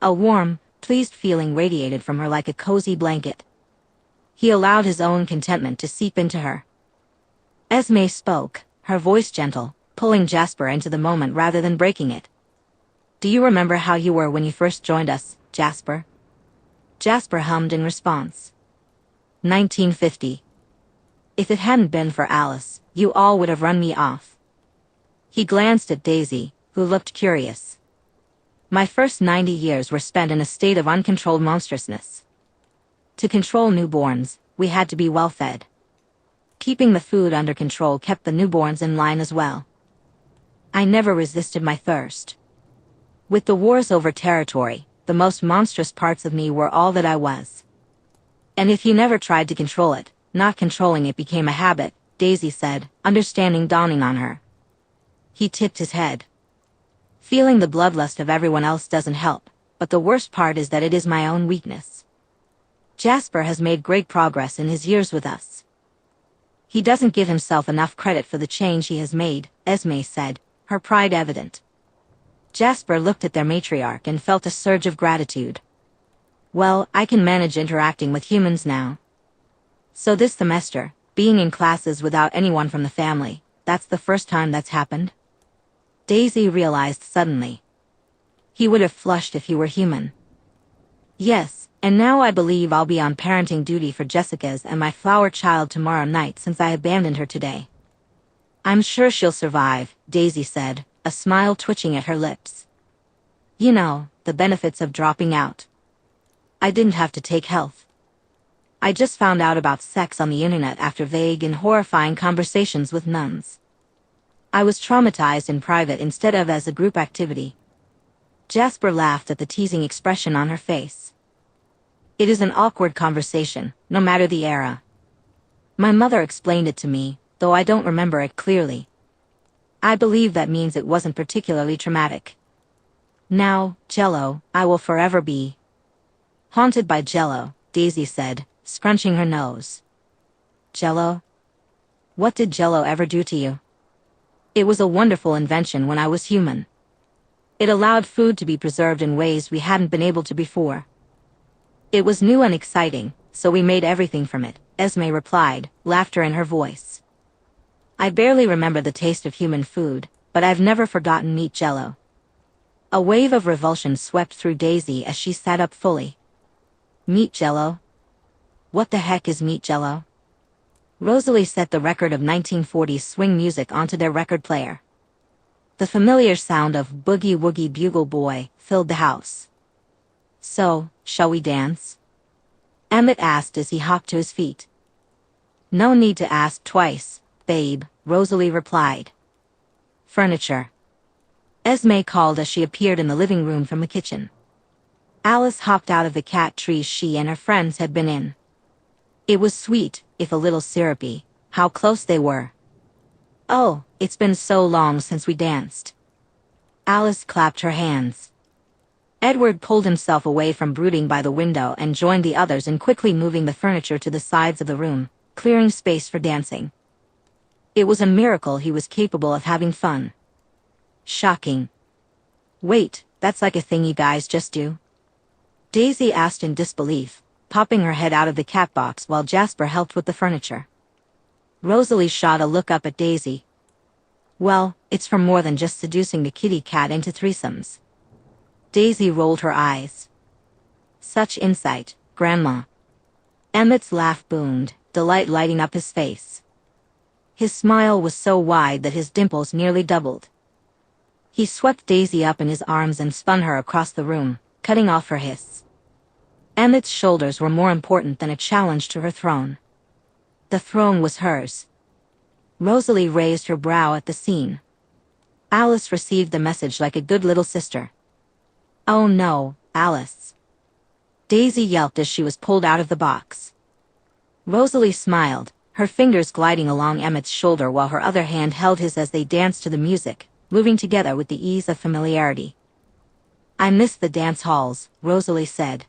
A warm, pleased feeling radiated from her like a cozy blanket. He allowed his own contentment to seep into her. Esme spoke, her voice gentle, pulling Jasper into the moment rather than breaking it. Do you remember how you were when you first joined us, Jasper? Jasper hummed in response. 1950. If it hadn't been for Alice, you all would have run me off. He glanced at Daisy, who looked curious. My first 90 years were spent in a state of uncontrolled monstrousness. To control newborns, we had to be well fed. Keeping the food under control kept the newborns in line as well. I never resisted my thirst. With the wars over territory, the most monstrous parts of me were all that I was. And if you never tried to control it, not controlling it became a habit, Daisy said, understanding dawning on her. He tipped his head. Feeling the bloodlust of everyone else doesn't help, but the worst part is that it is my own weakness. Jasper has made great progress in his years with us. He doesn't give himself enough credit for the change he has made, Esme said, her pride evident. Jasper looked at their matriarch and felt a surge of gratitude. Well, I can manage interacting with humans now. So this semester, being in classes without anyone from the family, that's the first time that's happened? Daisy realized suddenly. He would have flushed if he were human. Yes, and now I believe I'll be on parenting duty for Jessica's and my flower child tomorrow night since I abandoned her today. I'm sure she'll survive, Daisy said, a smile twitching at her lips. You know, the benefits of dropping out. I didn't have to take health. I just found out about sex on the internet after vague and horrifying conversations with nuns. I was traumatized in private instead of as a group activity. Jasper laughed at the teasing expression on her face. It is an awkward conversation, no matter the era. My mother explained it to me, though I don't remember it clearly. I believe that means it wasn't particularly traumatic. Now, Jello, I will forever be haunted by Jello, Daisy said, scrunching her nose. Jello? What did Jello ever do to you? It was a wonderful invention when I was human. It allowed food to be preserved in ways we hadn't been able to before. It was new and exciting, so we made everything from it, Esme replied, laughter in her voice. I barely remember the taste of human food, but I've never forgotten meat Jello. A wave of revulsion swept through Daisy as she sat up fully. Meat Jello? What the heck is meat Jello? Rosalie set the record of 1940s swing music onto their record player. The familiar sound of Boogie Woogie Bugle Boy filled the house. So, shall we dance? Emmett asked as he hopped to his feet. No need to ask twice, babe, Rosalie replied. Furniture. Esme called as she appeared in the living room from the kitchen. Alice hopped out of the cat tree she and her friends had been in. It was sweet, if a little syrupy, how close they were. Oh, it's been so long since we danced. Alice clapped her hands. Edward pulled himself away from brooding by the window and joined the others in quickly moving the furniture to the sides of the room, clearing space for dancing. It was a miracle he was capable of having fun. Shocking. Wait, that's like a thing you guys just do? Daisy asked in disbelief, popping her head out of the cat box while Jasper helped with the furniture. Rosalie shot a look up at Daisy. Well, it's for more than just seducing the kitty cat into threesomes. Daisy rolled her eyes. Such insight, Grandma. Emmett's laugh boomed, delight lighting up his face. His smile was so wide that his dimples nearly doubled. He swept Daisy up in his arms and spun her across the room, cutting off her hiss. Emmett's shoulders were more important than a challenge to her throne. The throne was hers. Rosalie raised her brow at the scene. Alice received the message like a good little sister. Oh no, Alice. Daisy yelped as she was pulled out of the box. Rosalie smiled, her fingers gliding along Emmett's shoulder while her other hand held his as they danced to the music, moving together with the ease of familiarity. I miss the dance halls, Rosalie said.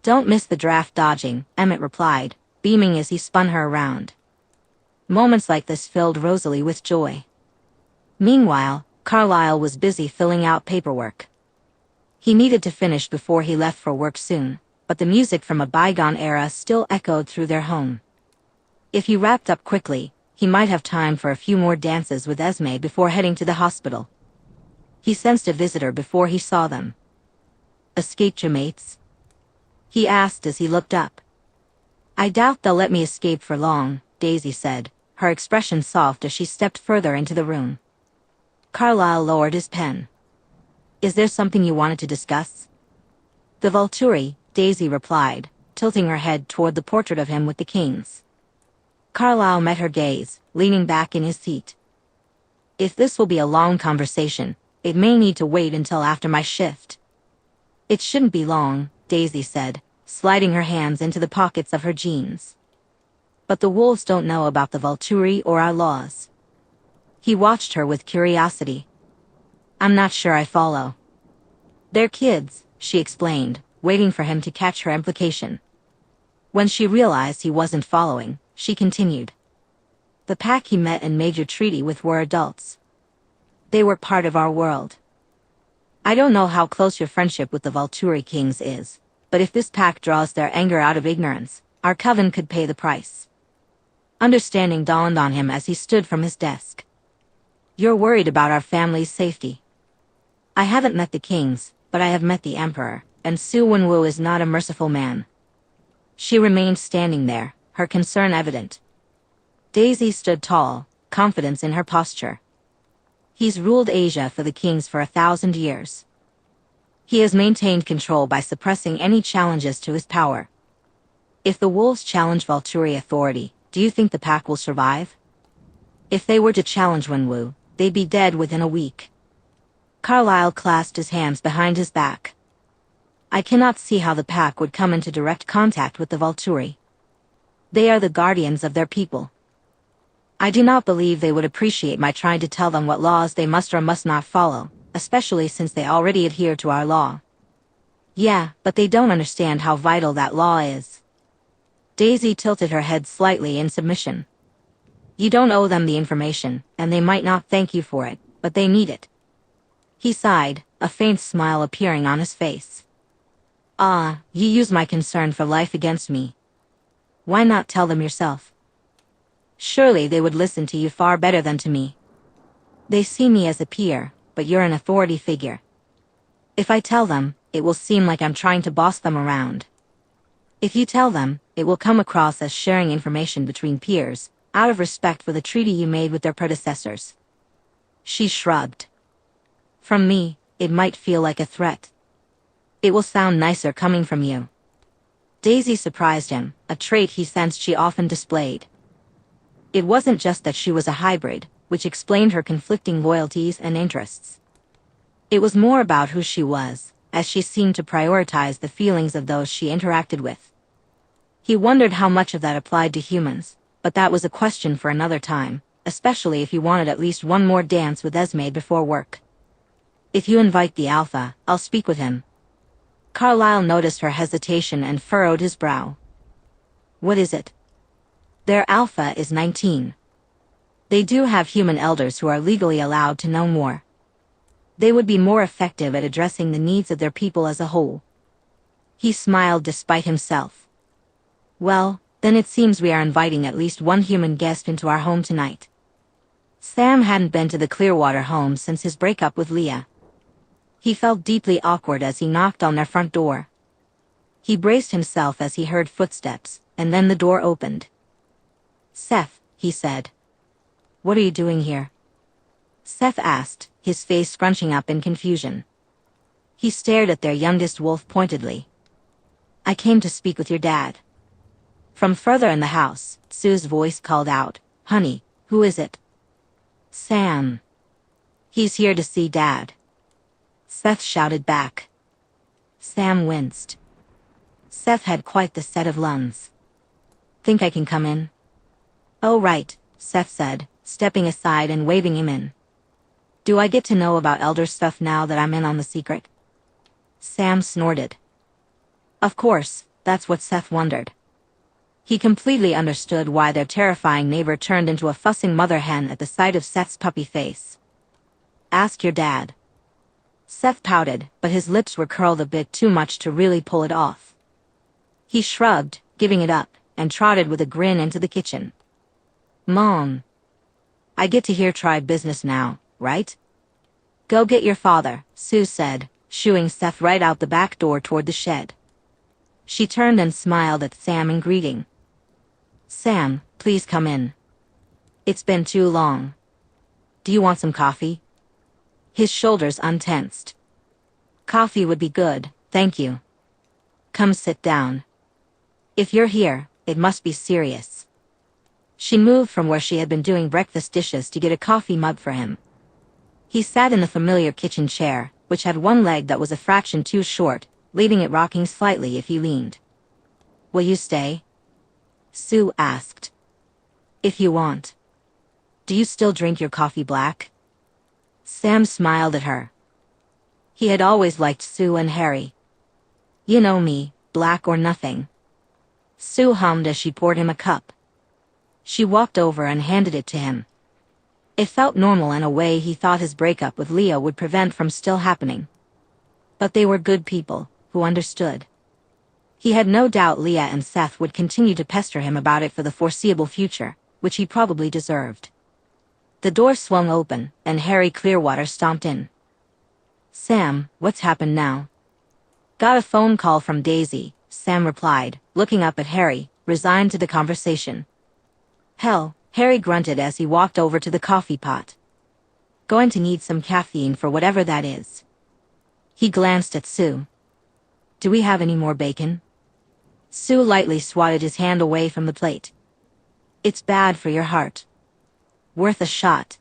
Don't miss the draft dodging, Emmett replied, beaming as he spun her around. Moments like this filled Rosalie with joy. Meanwhile, Carlyle was busy filling out paperwork. He needed to finish before he left for work soon, but the music from a bygone era still echoed through their home. If he wrapped up quickly, he might have time for a few more dances with Esme before heading to the hospital. He sensed a visitor before he saw them. Escaped your mates? He asked as he looked up. I doubt they'll let me escape for long, Daisy said, her expression soft as she stepped further into the room. Carlyle lowered his pen. Is there something you wanted to discuss? The Volturi, Daisy replied, tilting her head toward the portrait of him with the kings. Carlyle met her gaze, leaning back in his seat. If this will be a long conversation, it may need to wait until after my shift. It shouldn't be long, Daisy said, sliding her hands into the pockets of her jeans. But the wolves don't know about the Volturi or our laws. He watched her with curiosity. I'm not sure I follow. They're kids, she explained, waiting for him to catch her implication. When she realized he wasn't following, she continued. The pack he met and made your treaty with were adults. They were part of our world. I don't know how close your friendship with the Volturi kings is, but if this pack draws their anger out of ignorance, our coven could pay the price. Understanding dawned on him as he stood from his desk. You're worried about our family's safety. I haven't met the kings, but I have met the emperor, and Su Wenwu is not a merciful man. She remained standing there, her concern evident. Daisy stood tall, confidence in her posture. He's ruled Asia for the kings for 1,000 years. He has maintained control by suppressing any challenges to his power. If the wolves challenge Volturi authority, do you think the pack will survive? If they were to challenge Wenwu, they'd be dead within a week. Carlyle clasped his hands behind his back. I cannot see how the pack would come into direct contact with the Volturi. They are the guardians of their people. I do not believe they would appreciate my trying to tell them what laws they must or must not follow, especially since they already adhere to our law. Yeah, but they don't understand how vital that law is. Daisy tilted her head slightly in submission. You don't owe them the information, and they might not thank you for it, but they need it. He sighed, a faint smile appearing on his face. Ah, you use my concern for life against me. Why not tell them yourself? Surely they would listen to you far better than to me. They see me as a peer, but you're an authority figure. If I tell them, it will seem like I'm trying to boss them around. If you tell them, it will come across as sharing information between peers, out of respect for the treaty you made with their predecessors. She shrugged. From me, it might feel like a threat. It will sound nicer coming from you. Daisy surprised him, a trait he sensed she often displayed. It wasn't just that she was a hybrid, which explained her conflicting loyalties and interests. It was more about who she was, as she seemed to prioritize the feelings of those she interacted with. He wondered how much of that applied to humans, but that was a question for another time, especially if he wanted at least one more dance with Esme before work. If you invite the Alpha, I'll speak with him. Carlyle noticed her hesitation and furrowed his brow. What is it? Their Alpha is 19. They do have human elders who are legally allowed to know more. They would be more effective at addressing the needs of their people as a whole. He smiled despite himself. Well, then it seems we are inviting at least one human guest into our home tonight. Sam hadn't been to the Clearwater home since his breakup with Leah. He felt deeply awkward as he knocked on their front door. He braced himself as he heard footsteps, and then the door opened. "Seth," he said. "What are you doing here?" Seth asked, his face scrunching up in confusion. He stared at their youngest wolf pointedly. "I came to speak with your dad." From further in the house, Sue's voice called out, "Honey, who is it?" "Sam. He's here to see Dad." Seth shouted back. Sam winced. Seth had quite the set of lungs. "Think I can come in?" "Oh right," Seth said, stepping aside and waving him in. "Do I get to know about elder stuff now that I'm in on the secret?" Sam snorted. Of course, that's what Seth wondered. He completely understood why their terrifying neighbor turned into a fussing mother hen at the sight of Seth's puppy face. "Ask your dad." Seth pouted, but his lips were curled a bit too much to really pull it off. He shrugged, giving it up, and trotted with a grin into the kitchen. "Mom. I get to hear tribe business now, right?" "Go get your father," Sue said, shooing Seth right out the back door toward the shed. She turned and smiled at Sam in greeting. "Sam, please come in. It's been too long. Do you want some coffee?" His shoulders untensed. "Coffee would be good, thank you." "Come sit down. If you're here, it must be serious." She moved from where she had been doing breakfast dishes to get a coffee mug for him. He sat in the familiar kitchen chair, which had one leg that was a fraction too short, leaving it rocking slightly if he leaned. "Will you stay?" Sue asked. "If you want." "Do you still drink your coffee black?" Sam smiled at her. He had always liked Sue and Harry. "You know me, black or nothing." Sue hummed as she poured him a cup. She walked over and handed it to him. It felt normal in a way he thought his breakup with Leah would prevent from still happening. But they were good people, who understood. He had no doubt Leah and Seth would continue to pester him about it for the foreseeable future, which he probably deserved. The door swung open, and Harry Clearwater stomped in. "Sam, what's happened now?" "Got a phone call from Daisy," Sam replied, looking up at Harry, resigned to the conversation. "Hell," Harry grunted as he walked over to the coffee pot. "Going to need some caffeine for whatever that is." He glanced at Sue. "Do we have any more bacon?" Sue lightly swatted his hand away from the plate. "It's bad for your heart." "Worth a shot."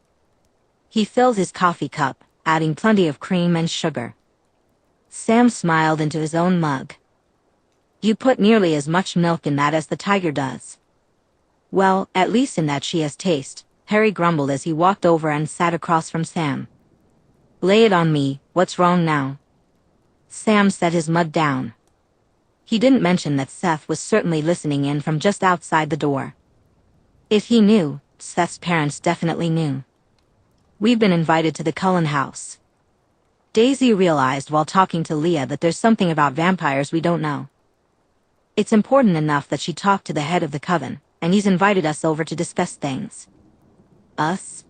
He filled his coffee cup, adding plenty of cream and sugar. Sam smiled into his own mug. "You put nearly as much milk in that as the tiger does." "Well, at least in that she has taste," Harry grumbled as he walked over and sat across from Sam. "Lay it on me, what's wrong now?" Sam set his mug down. He didn't mention that Seth was certainly listening in from just outside the door. If he knew, Seth's parents definitely knew. "We've been invited to the Cullen house." Daisy realized while talking to Leah that there's something about vampires we don't know. It's important enough that she talked to the head of the coven, and he's invited us over to discuss things. "Us?"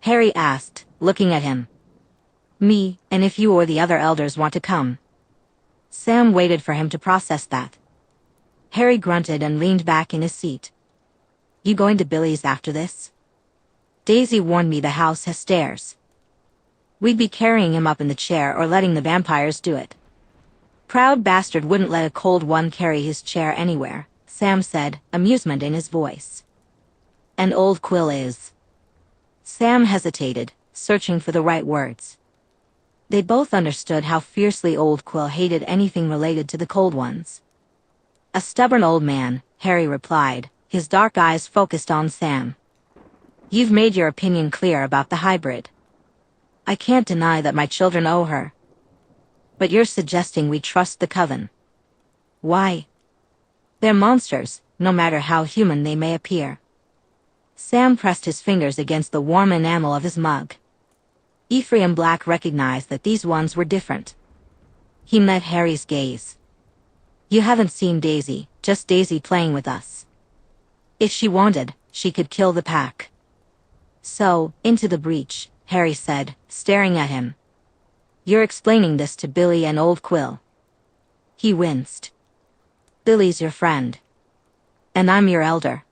Harry asked, looking at him. "Me, and if you or the other elders want to come." Sam waited for him to process that. Harry grunted and leaned back in his seat. "You going to Billy's after this?" "Daisy warned me the house has stairs." "We'd be carrying him up in the chair or letting the vampires do it." "Proud bastard wouldn't let a cold one carry his chair anywhere," Sam said, amusement in his voice. "And old Quill is." Sam hesitated, searching for the right words. They both understood how fiercely old Quill hated anything related to the cold ones. "A stubborn old man," Harry replied, his dark eyes focused on Sam. "You've made your opinion clear about the hybrid. I can't deny that my children owe her. But you're suggesting we trust the coven. Why? They're monsters, no matter how human they may appear." Sam pressed his fingers against the warm enamel of his mug. Ephraim Black recognized that these ones were different. He met Harry's gaze. "You haven't seen Daisy, just Daisy playing with us. If she wanted, she could kill the pack. So, into the breach, Harry said, staring at him. You're explaining this to Billy and old Quill. He winced. Billy's your friend. And I'm your elder.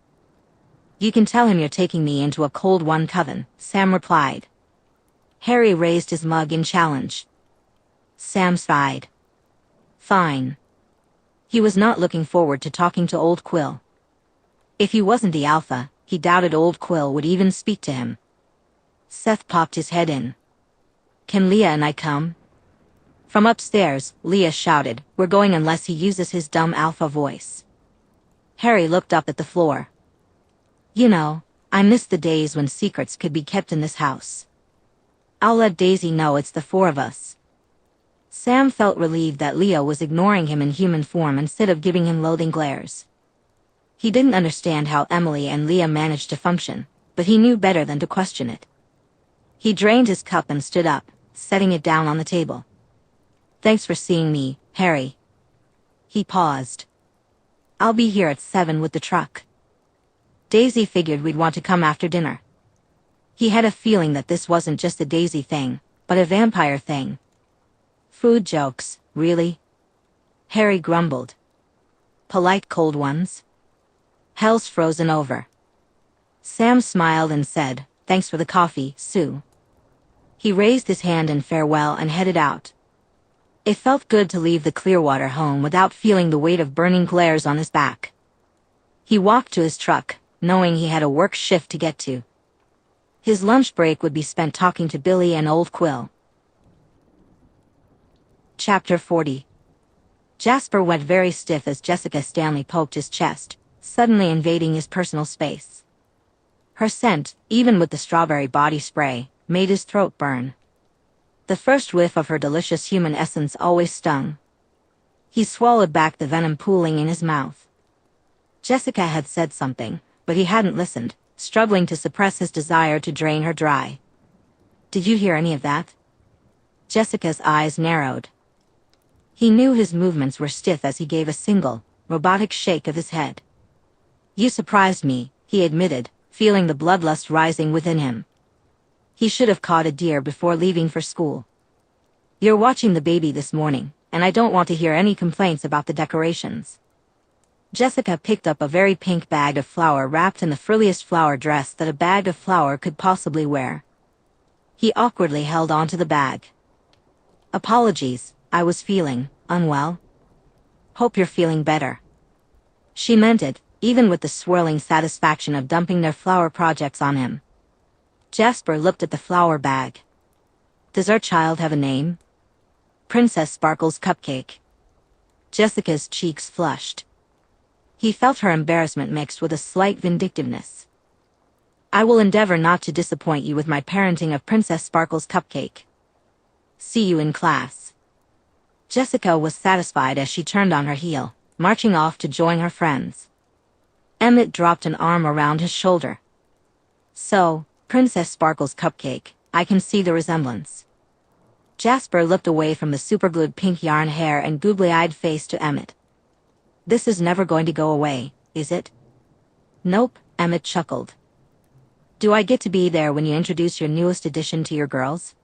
You can tell him you're taking me into a cold one coven, Sam replied. Harry raised his mug in challenge. Sam sighed. Fine. He was not looking forward to talking to old Quill. If he wasn't the alpha, he doubted old Quill would even speak to him. Seth popped his head in. Can Leah and I come? From upstairs, Leah shouted, we're going unless he uses his dumb alpha voice. Harry looked up at the floor. You know, I miss the days when secrets could be kept in this house. I'll let Daisy know it's the four of us. Sam felt relieved that Leah was ignoring him in human form instead of giving him loathing glares. He didn't understand how Emily and Leah managed to function, but he knew better than to question it. He drained his cup and stood up, setting it down on the table. Thanks for seeing me, Harry. He paused. I'll be here at 7 with the truck. Daisy figured we'd want to come after dinner. He had a feeling that this wasn't just a Daisy thing, but a vampire thing. Food jokes, really? Harry grumbled. Polite cold ones? Hell's frozen over. Sam smiled and said, thanks for the coffee, Sue. He raised his hand in farewell and headed out. It felt good to leave the Clearwater home without feeling the weight of burning glares on his back. He walked to his truck, knowing he had a work shift to get to. His lunch break would be spent talking to Billy and old Quill. Chapter 40. Jasper went very stiff as Jessica Stanley poked his chest, suddenly invading his personal space. Her scent, even with the strawberry body spray, made his throat burn. The first whiff of her delicious human essence always stung. He swallowed back the venom pooling in his mouth. Jessica had said something, but he hadn't listened, struggling to suppress his desire to drain her dry. Did you hear any of that? Jessica's eyes narrowed. He knew his movements were stiff as he gave a single, robotic shake of his head. You surprised me, he admitted, feeling the bloodlust rising within him. He should have caught a deer before leaving for school. You're watching the baby this morning, and I don't want to hear any complaints about the decorations. Jessica picked up a very pink bag of flour wrapped in the frilliest flower dress that a bag of flour could possibly wear. He awkwardly held onto the bag. Apologies, I was feeling unwell. Hope you're feeling better. She meant it, even with the swirling satisfaction of dumping their flower projects on him. Jasper looked at the flower bag. Does our child have a name? Princess Sparkle's Cupcake. Jessica's cheeks flushed. He felt her embarrassment mixed with a slight vindictiveness. I will endeavor not to disappoint you with my parenting of Princess Sparkle's Cupcake. See you in class. Jessica was satisfied as she turned on her heel, marching off to join her friends. Emmett dropped an arm around his shoulder. So, Princess Sparkle's Cupcake, I can see the resemblance. Jasper looked away from the superglued pink yarn hair and googly-eyed face to Emmett. This is never going to go away, is it? Nope, Emmett chuckled. Do I get to be there when you introduce your newest addition to your girls?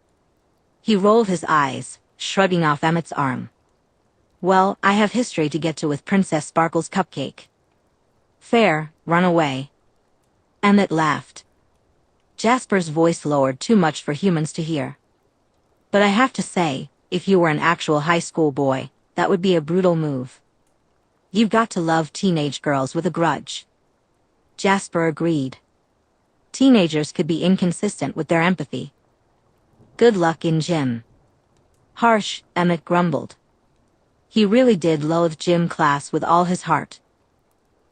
He rolled his eyes, shrugging off Emmett's arm. Well, I have history to get to with Princess Sparkle's Cupcake. Fair, run away. Emmett laughed. Jasper's voice lowered too much for humans to hear. But I have to say, if you were an actual high school boy, that would be a brutal move. You've got to love teenage girls with a grudge. Jasper agreed. Teenagers could be inconsistent with their empathy. Good luck in gym. Harsh, Emmett grumbled. He really did loathe gym class with all his heart.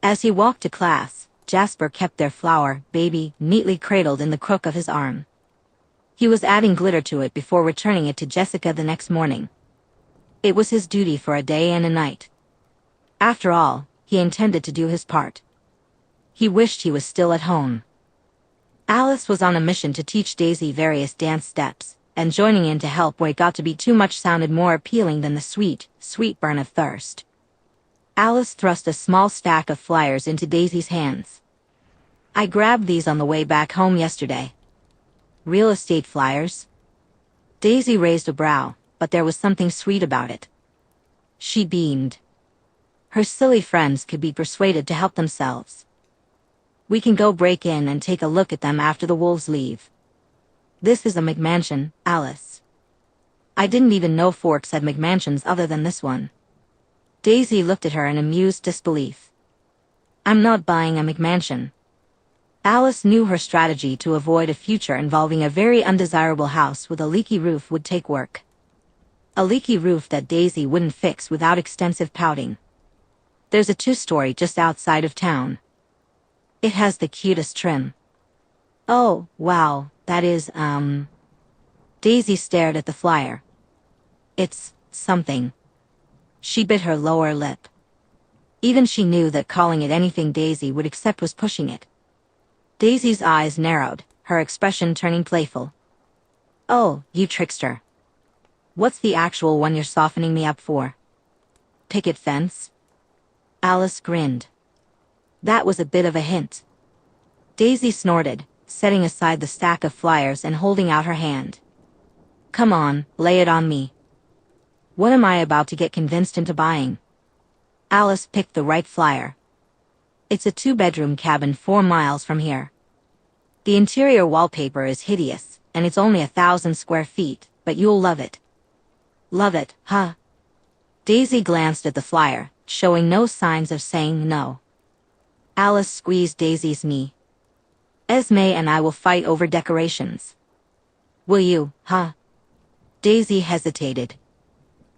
As he walked to class, Jasper kept their flower baby neatly cradled in the crook of his arm. He was adding glitter to it before returning it to Jessica the next morning. It was his duty for a day and a night. After all, he intended to do his part. He wished he was still at home. Alice was on a mission to teach Daisy various dance steps, and joining in to help where it got to be too much sounded more appealing than the sweet, sweet burn of thirst. Alice thrust a small stack of flyers into Daisy's hands. I grabbed these on the way back home yesterday. Real estate flyers? Daisy raised a brow, but there was something sweet about it. She beamed. Her silly friends could be persuaded to help themselves. We can go break in and take a look at them after the wolves leave. This is a McMansion, Alice. I didn't even know Forks had McMansions other than this one. Daisy looked at her in amused disbelief. I'm not buying a McMansion. Alice knew her strategy to avoid a future involving a very undesirable house with a leaky roof would take work. A leaky roof that Daisy wouldn't fix without extensive pouting. There's a 2-story just outside of town. It has the cutest trim. Oh, wow, that is, Daisy stared at the flyer. It's something. She bit her lower lip. Even she knew that calling it anything Daisy would accept was pushing it. Daisy's eyes narrowed, her expression turning playful. Oh, you trickster. What's the actual one you're softening me up for? Picket fence? Alice grinned. That was a bit of a hint. Daisy snorted, setting aside the stack of flyers and holding out her hand. Come on, lay it on me. What am I about to get convinced into buying? Alice picked the right flyer. It's a 2-bedroom cabin 4 miles from here. The interior wallpaper is hideous, and it's only 1,000 square feet, but you'll love it. Love it, huh? Daisy glanced at the flyer, showing no signs of saying no. Alice squeezed Daisy's knee. Esme and I will fight over decorations. Will you, huh? Daisy hesitated.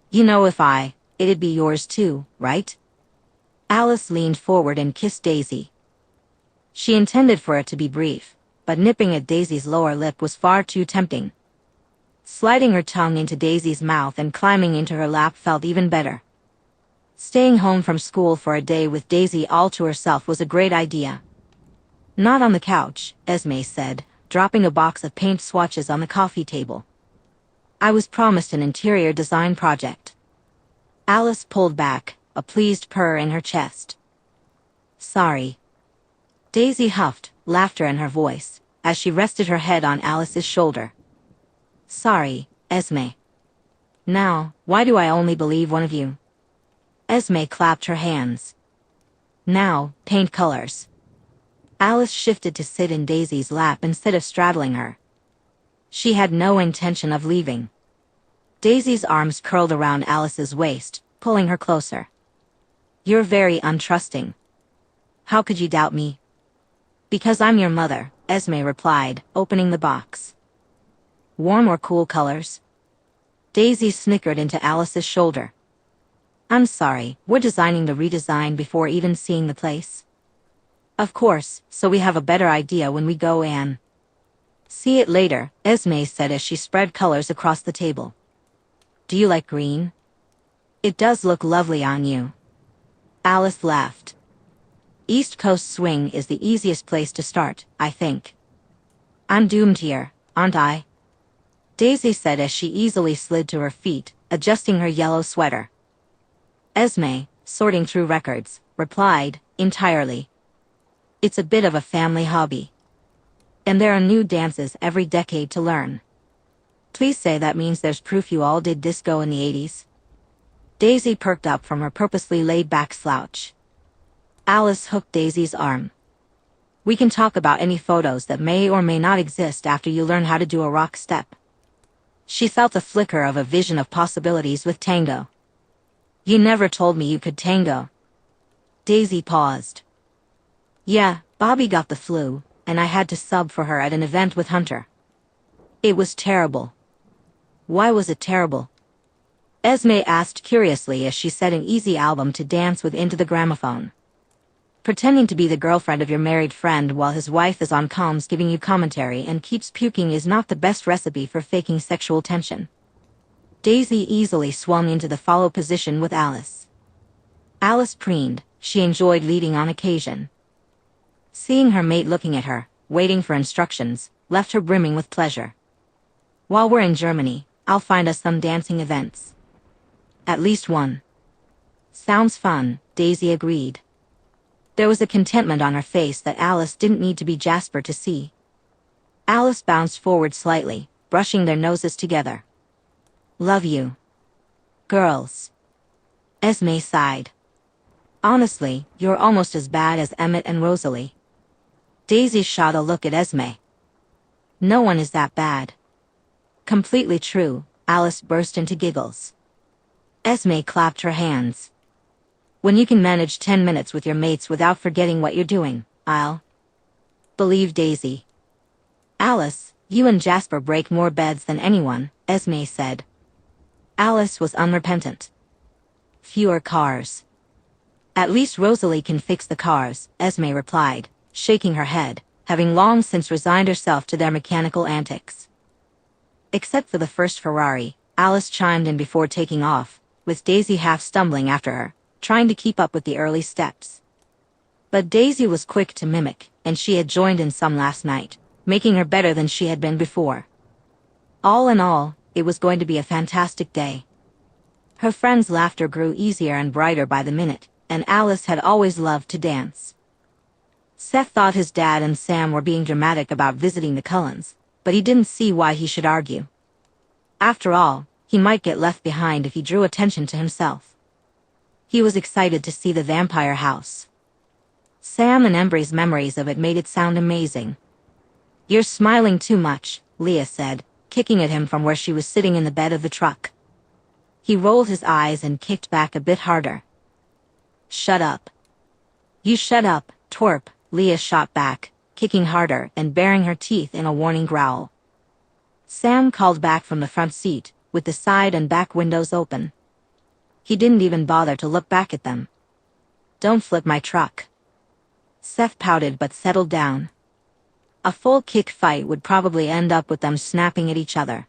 You know it'd be yours too, right? Alice leaned forward and kissed Daisy. She intended for it to be brief, but nipping at Daisy's lower lip was far too tempting. Sliding her tongue into Daisy's mouth and climbing into her lap felt even better. Staying home from school for a day with Daisy all to herself was a great idea. Not on the couch, Esme said, dropping a box of paint swatches on the coffee table. I was promised an interior design project. Alice pulled back, a pleased purr in her chest. Sorry. Daisy huffed, laughter in her voice, as she rested her head on Alice's shoulder. Sorry, Esme. Now, why do I only believe one of you? Esme clapped her hands. Now, paint colors. Alice shifted to sit in Daisy's lap instead of straddling her. She had no intention of leaving. Daisy's arms curled around Alice's waist, pulling her closer. You're very untrusting. How could you doubt me? Because I'm your mother, Esme replied, opening the box. Warm or cool colors? Daisy snickered into Alice's shoulder. I'm sorry, we're designing the redesign before even seeing the place. Of course, so we have a better idea when we go in. See it later, Esme said as she spread colors across the table. Do you like green? It does look lovely on you. Alice laughed. East Coast swing is the easiest place to start, I think. I'm doomed here, aren't I? Daisy said as she easily slid to her feet, adjusting her yellow sweater. Esme, sorting through records, replied, entirely. It's a bit of a family hobby. And there are new dances every decade to learn. Please say that means there's proof you all did disco in the 80s. Daisy perked up from her purposely laid-back slouch. Alice hooked Daisy's arm. We can talk about any photos that may or may not exist after you learn how to do a rock step. She felt a flicker of a vision of possibilities with tango. You never told me you could tango. Daisy paused. Yeah, Bobby got the flu, and I had to sub for her at an event with Hunter. It was terrible. Why was it terrible? Esme asked curiously as she set an easy album to dance with into the gramophone. Pretending to be the girlfriend of your married friend while his wife is on comms giving you commentary and keeps puking is not the best recipe for faking sexual tension. Daisy easily swung into the follow position with Alice. Alice preened, she enjoyed leading on occasion. Seeing her mate looking at her, waiting for instructions, left her brimming with pleasure. While we're in Germany, I'll find us some dancing events. At least one. Sounds fun, Daisy agreed. There was a contentment on her face that Alice didn't need to be Jasper to see. Alice bounced forward slightly, brushing their noses together. Love you. Girls. Esme sighed. Honestly, you're almost as bad as Emmett and Rosalie. Daisy shot a look at Esme. No one is that bad. Completely true, Alice burst into giggles. Esme clapped her hands. When you can manage 10 minutes with your mates without forgetting what you're doing, I'll believe Daisy. Alice, you and Jasper break more beds than anyone, Esme said. Alice was unrepentant. Fewer cars. At least Rosalie can fix the cars, Esme replied, shaking her head, having long since resigned herself to their mechanical antics. Except for the first Ferrari, Alice chimed in before taking off, with Daisy half stumbling after her, trying to keep up with the early steps. But Daisy was quick to mimic, and she had joined in some last night, making her better than she had been before. All in all, it was going to be a fantastic day. Her friends' laughter grew easier and brighter by the minute, and Alice had always loved to dance. Seth thought his dad and Sam were being dramatic about visiting the Cullens, but he didn't see why he should argue. After all, he might get left behind if he drew attention to himself. He was excited to see the vampire house. Sam and Embry's memories of it made it sound amazing. You're smiling too much, Leah said, kicking at him from where she was sitting in the bed of the truck. He rolled his eyes and kicked back a bit harder. Shut up. You shut up, twerp, Leah shot back, kicking harder and baring her teeth in a warning growl. Sam called back from the front seat, with the side and back windows open. He didn't even bother to look back at them. Don't flip my truck. Seth pouted but settled down. A full kick fight would probably end up with them snapping at each other.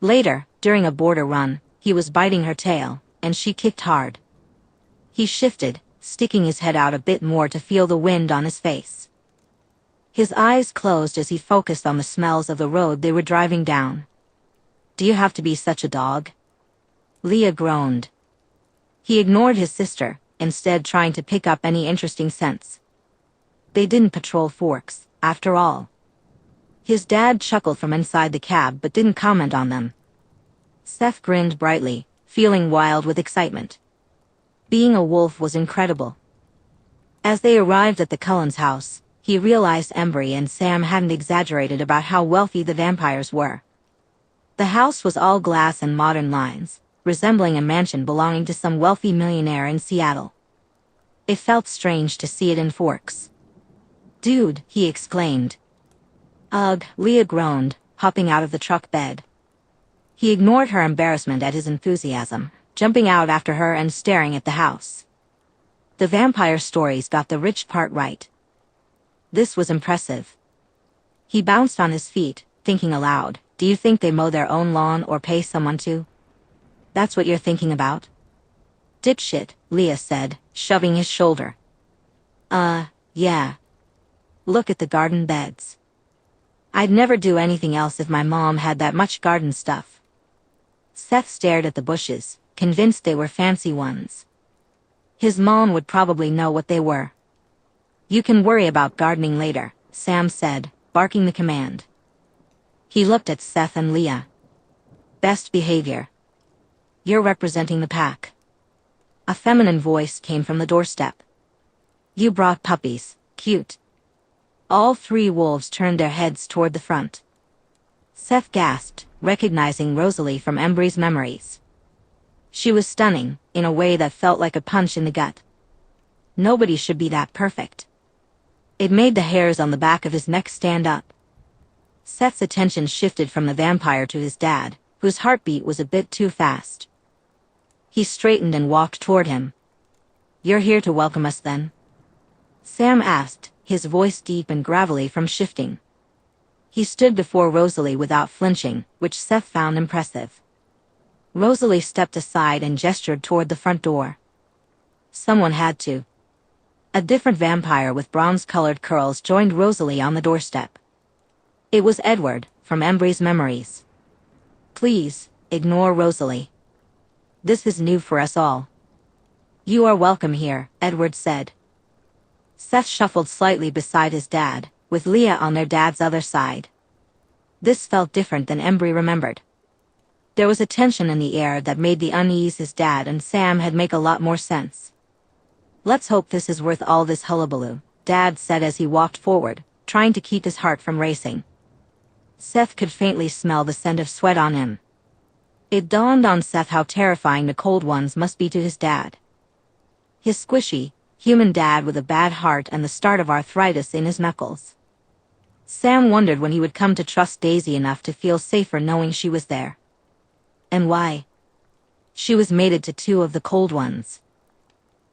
Later, during a border run, he was biting her tail, and she kicked hard. He shifted, sticking his head out a bit more to feel the wind on his face. His eyes closed as he focused on the smells of the road they were driving down. Do you have to be such a dog? Leah groaned. He ignored his sister, instead trying to pick up any interesting scents. They didn't patrol Forks, after all. His dad chuckled from inside the cab but didn't comment on them. Seth grinned brightly, feeling wild with excitement. Being a wolf was incredible. As they arrived at the Cullens house, he realized Embry and Sam hadn't exaggerated about how wealthy the vampires were. The house was all glass and modern lines, resembling a mansion belonging to some wealthy millionaire in Seattle. It felt strange to see it in Forks. Dude, he exclaimed. Ugh, Leah groaned, hopping out of the truck bed. He ignored her embarrassment at his enthusiasm, jumping out after her and staring at the house. The vampire stories got the rich part right. This was impressive. He bounced on his feet, thinking aloud, do you think they mow their own lawn or pay someone to? That's what you're thinking about? Dipshit, Leah said, shoving his shoulder. Yeah. Look at the garden beds. I'd never do anything else if my mom had that much garden stuff. Seth stared at the bushes, convinced they were fancy ones. His mom would probably know what they were. You can worry about gardening later, Sam said, barking the command. He looked at Seth and Leah. Best behavior. You're representing the pack. A feminine voice came from the doorstep. You brought puppies, cute. All three wolves turned their heads toward the front. Seth gasped, recognizing Rosalie from Embry's memories. She was stunning, in a way that felt like a punch in the gut. Nobody should be that perfect. It made the hairs on the back of his neck stand up. Seth's attention shifted from the vampire to his dad, whose heartbeat was a bit too fast. He straightened and walked toward him. You're here to welcome us then? Sam asked, his voice deep and gravelly from shifting. He stood before Rosalie without flinching, which Seth found impressive. Rosalie stepped aside and gestured toward the front door. Someone had to. A different vampire with bronze-colored curls joined Rosalie on the doorstep. It was Edward, from Embry's memories. Please, ignore Rosalie. This is new for us all. You are welcome here, Edward said. Seth shuffled slightly beside his dad, with Leah on their dad's other side. This felt different than Embry remembered. There was a tension in the air that made the unease his dad and Sam had make a lot more sense. Let's hope this is worth all this hullabaloo, Dad said as he walked forward, trying to keep his heart from racing. Seth could faintly smell the scent of sweat on him. It dawned on Seth how terrifying the cold ones must be to his dad. His squishy, human dad with a bad heart and the start of arthritis in his knuckles. Sam wondered when he would come to trust Daisy enough to feel safer knowing she was there. And why? She was mated to two of the cold ones.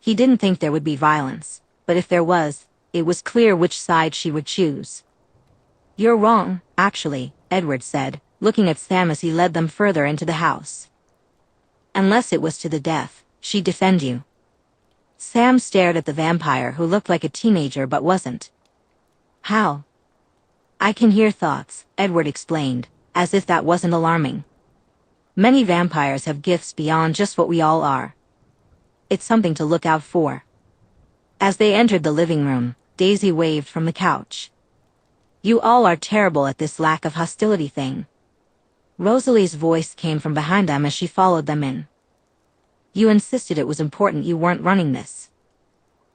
He didn't think there would be violence, but if there was, it was clear which side she would choose. You're wrong, actually, Edward said, looking at Sam as he led them further into the house. Unless it was to the death, she'd defend you. Sam stared at the vampire who looked like a teenager but wasn't. How? I can hear thoughts, Edward explained, as if that wasn't alarming. Many vampires have gifts beyond just what we all are. It's something to look out for. As they entered the living room, Daisy waved from the couch. You all are terrible at this lack of hostility thing. Rosalie's voice came from behind them as she followed them in. You insisted it was important you weren't running this.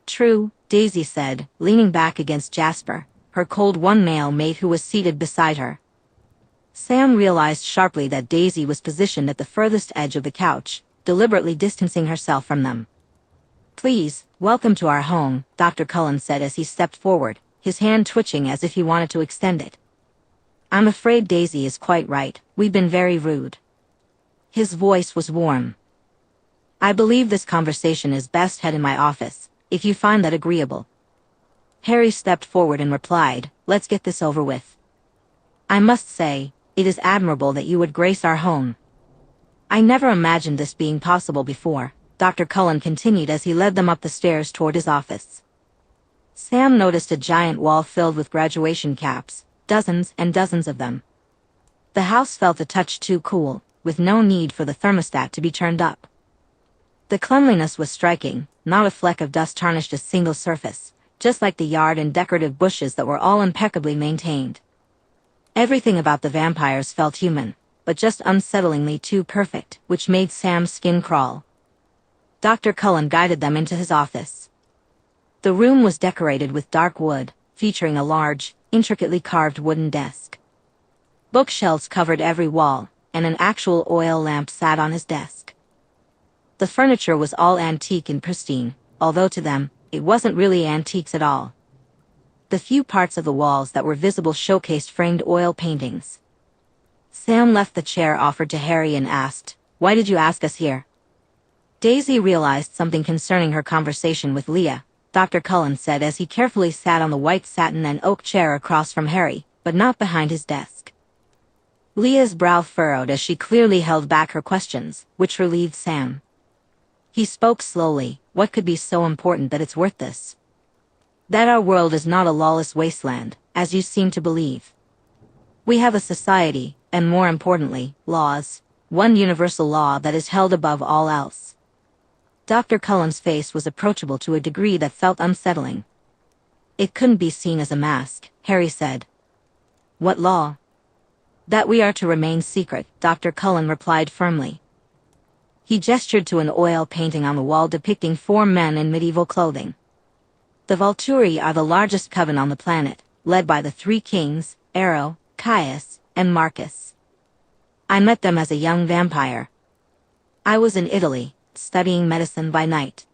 True, Daisy said, leaning back against Jasper, her cold one male mate who was seated beside her. Sam realized sharply that Daisy was positioned at the furthest edge of the couch, deliberately distancing herself from them. Please, welcome to our home, Dr. Cullens said as he stepped forward, his hand twitching as if he wanted to extend it. I'm afraid Daisy is quite right, we've been very rude. His voice was warm. I believe this conversation is best had in my office, if you find that agreeable. Harry stepped forward and replied, let's get this over with. I must say, it is admirable that you would grace our home. I never imagined this being possible before, Dr. Cullen continued as he led them up the stairs toward his office. Sam noticed a giant wall filled with graduation caps, dozens and dozens of them. The house felt a touch too cool, with no need for the thermostat to be turned up. The cleanliness was striking, not a fleck of dust tarnished a single surface, just like the yard and decorative bushes that were all impeccably maintained. Everything about the vampires felt human, but just unsettlingly too perfect, which made Sam's skin crawl. Dr. Cullen guided them into his office. The room was decorated with dark wood, featuring a large, intricately carved wooden desk. Bookshelves covered every wall, and an actual oil lamp sat on his desk. The furniture was all antique and pristine, although to them, it wasn't really antiques at all. The few parts of the walls that were visible showcased framed oil paintings. Sam left the chair offered to Harry and asked, "Why did you ask us here?" Daisy realized something concerning her conversation with Leah, Dr. Cullen said as he carefully sat on the white satin and oak chair across from Harry, but not behind his desk. Leah's brow furrowed as she clearly held back her questions, which relieved Sam. He spoke slowly, what could be so important that it's worth this? That our world is not a lawless wasteland, as you seem to believe. We have a society, and more importantly, laws, one universal law that is held above all else. Dr. Cullen's face was approachable to a degree that felt unsettling. It couldn't be seen as a mask, Harry said. What law? That we are to remain secret, Dr. Cullen replied firmly. He gestured to an oil painting on the wall depicting 4 men in medieval clothing. The Volturi are the largest coven on the planet, led by the 3 kings, Ero, Caius, and Marcus. I met them as a young vampire. I was in Italy, studying medicine by night.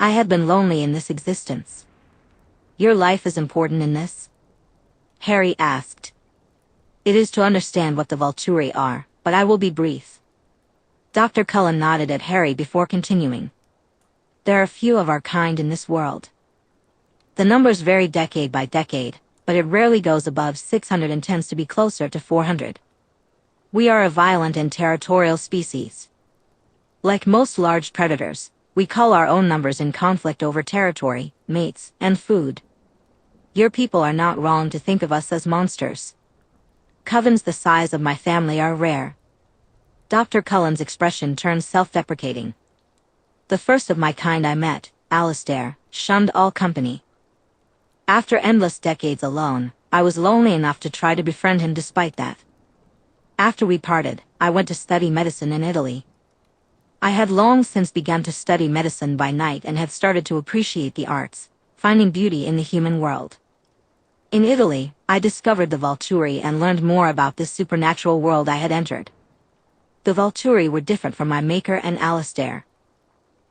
I had been lonely in this existence. Your life is important in this? Harry asked. It is to understand what the Volturi are, but I will be brief. Dr. Cullen nodded at Harry before continuing. There are few of our kind in this world. The numbers vary decade by decade, but it rarely goes above 600 and tends to be closer to 400. We are a violent and territorial species. Like most large predators, we call our own numbers in conflict over territory, mates, and food. Your people are not wrong to think of us as monsters. Covens the size of my family are rare. Dr. Cullen's expression turned self-deprecating. The first of my kind I met, Alistair, shunned all company. After endless decades alone, I was lonely enough to try to befriend him despite that. After we parted, I went to study medicine in Italy. I had long since begun to study medicine by night and had started to appreciate the arts, finding beauty in the human world. In Italy, I discovered the Volturi and learned more about this supernatural world I had entered. The Volturi were different from my maker and Alistair.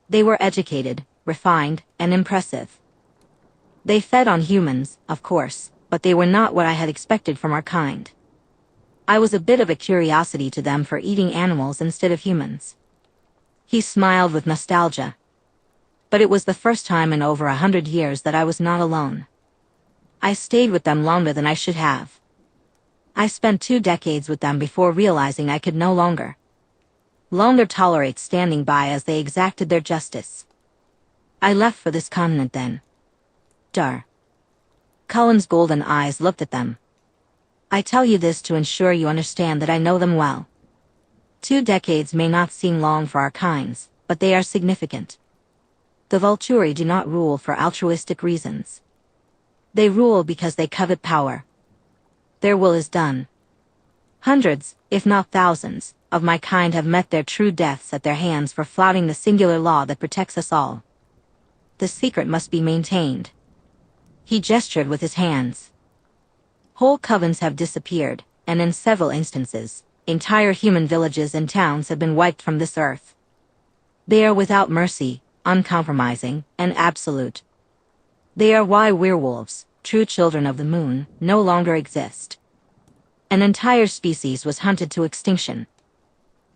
They were educated, refined, and impressive. They fed on humans, of course, but they were not what I had expected from our kind. I was a bit of a curiosity to them for eating animals instead of humans. He smiled with nostalgia. But it was the first time in over 100 years that I was not alone. I stayed with them longer than I should have. I spent 2 decades with them before realizing I could no longer tolerate standing by as they exacted their justice. I left for this continent then. Cullen's golden eyes looked at them. I tell you this to ensure you understand that I know them well. 2 decades may not seem long for our kinds, but they are significant. The Volturi do not rule for altruistic reasons. They rule because they covet power. Their will is done. Hundreds, if not thousands, of my kind have met their true deaths at their hands for flouting the singular law that protects us all. The secret must be maintained. He gestured with his hands. Whole covens have disappeared, and in several instances, entire human villages and towns have been wiped from this earth. They are without mercy, uncompromising, and absolute. They are why werewolves, true children of the moon, no longer exist. An entire species was hunted to extinction.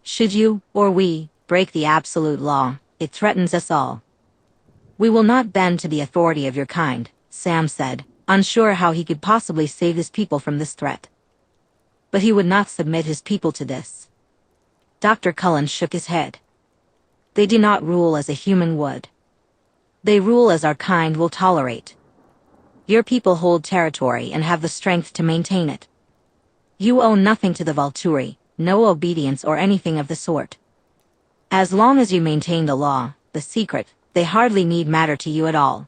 Should you, or we, break the absolute law, it threatens us all. We will not bend to the authority of your kind, Sam said, unsure how he could possibly save his people from this threat. But he would not submit his people to this. Dr. Cullens shook his head. They do not rule as a human would. They rule as our kind will tolerate. Your people hold territory and have the strength to maintain it. You owe nothing to the Volturi, no obedience or anything of the sort. As long as you maintain the law, the secret, they hardly need matter to you at all.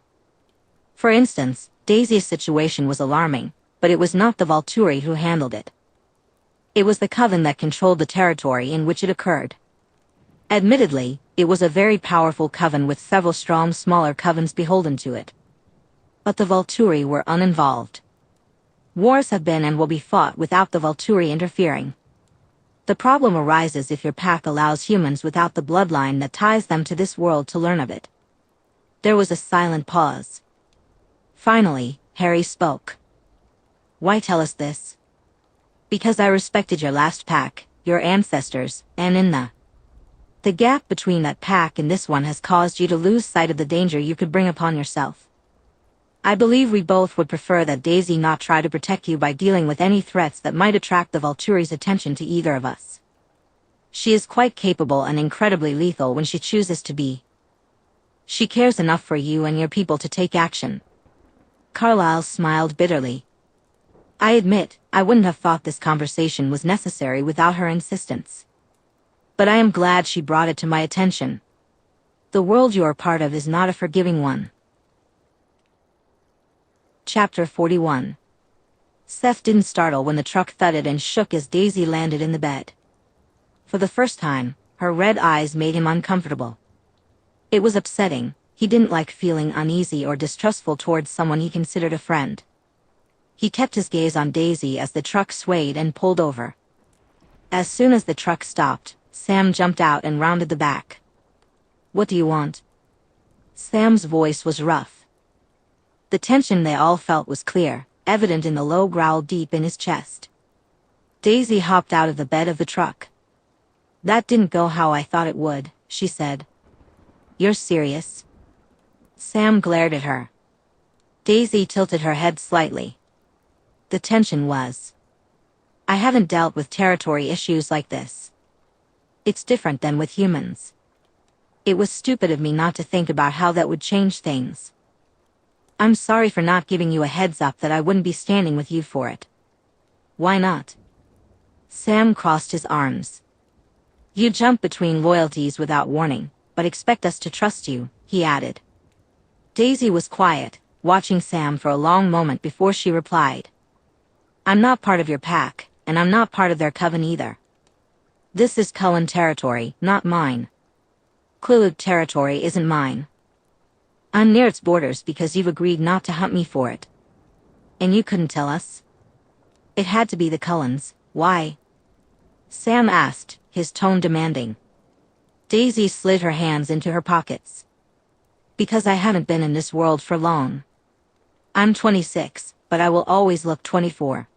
For instance, Daisy's situation was alarming, but it was not the Volturi who handled it. It was the coven that controlled the territory in which it occurred. Admittedly, it was a very powerful coven with several strong smaller covens beholden to it. But the Volturi were uninvolved. Wars have been and will be fought without the Volturi interfering. The problem arises if your path allows humans without the bloodline that ties them to this world to learn of it. There was a silent pause. Finally, Harry spoke. Why tell us this? Because I respected your last pack, your ancestors, and in the gap between that pack and this one has caused you to lose sight of the danger you could bring upon yourself. I believe we both would prefer that Daisy not try to protect you by dealing with any threats that might attract the Volturi's attention to either of us. She is quite capable and incredibly lethal when she chooses to be. She cares enough for you and your people to take action. Carlyle smiled bitterly. I admit, I wouldn't have thought this conversation was necessary without her insistence. But I am glad she brought it to my attention. The world you are part of is not a forgiving one. Chapter 41. Seth didn't startle when the truck thudded and shook as Daisy landed in the bed. For the first time, her red eyes made him uncomfortable. It was upsetting. He didn't like feeling uneasy or distrustful towards someone he considered a friend. He kept his gaze on Daisy as the truck swayed and pulled over. As soon as the truck stopped, Sam jumped out and rounded the back. What do you want? Sam's voice was rough. The tension they all felt was clear, evident in the low growl deep in his chest. Daisy hopped out of the bed of the truck. That didn't go how I thought it would, she said. You're serious? Sam glared at her. Daisy tilted her head slightly. The tension was. I haven't dealt with territory issues like this. It's different than with humans. It was stupid of me not to think about how that would change things. I'm sorry for not giving you a heads up that I wouldn't be standing with you for it. Why not? Sam crossed his arms. You jump between loyalties without warning, but expect us to trust you," he added. Daisy was quiet, watching Sam for a long moment before she replied. "I'm not part of your pack, and I'm not part of their coven either. This is Cullen territory, not mine. Quilug territory isn't mine. I'm near its borders because you've agreed not to hunt me for it. And you couldn't tell us? It had to be the Cullens. Why?" Sam asked, his tone demanding. Daisy slid her hands into her pockets. "Because I haven't been in this world for long. I'm 26, but I will always look 24.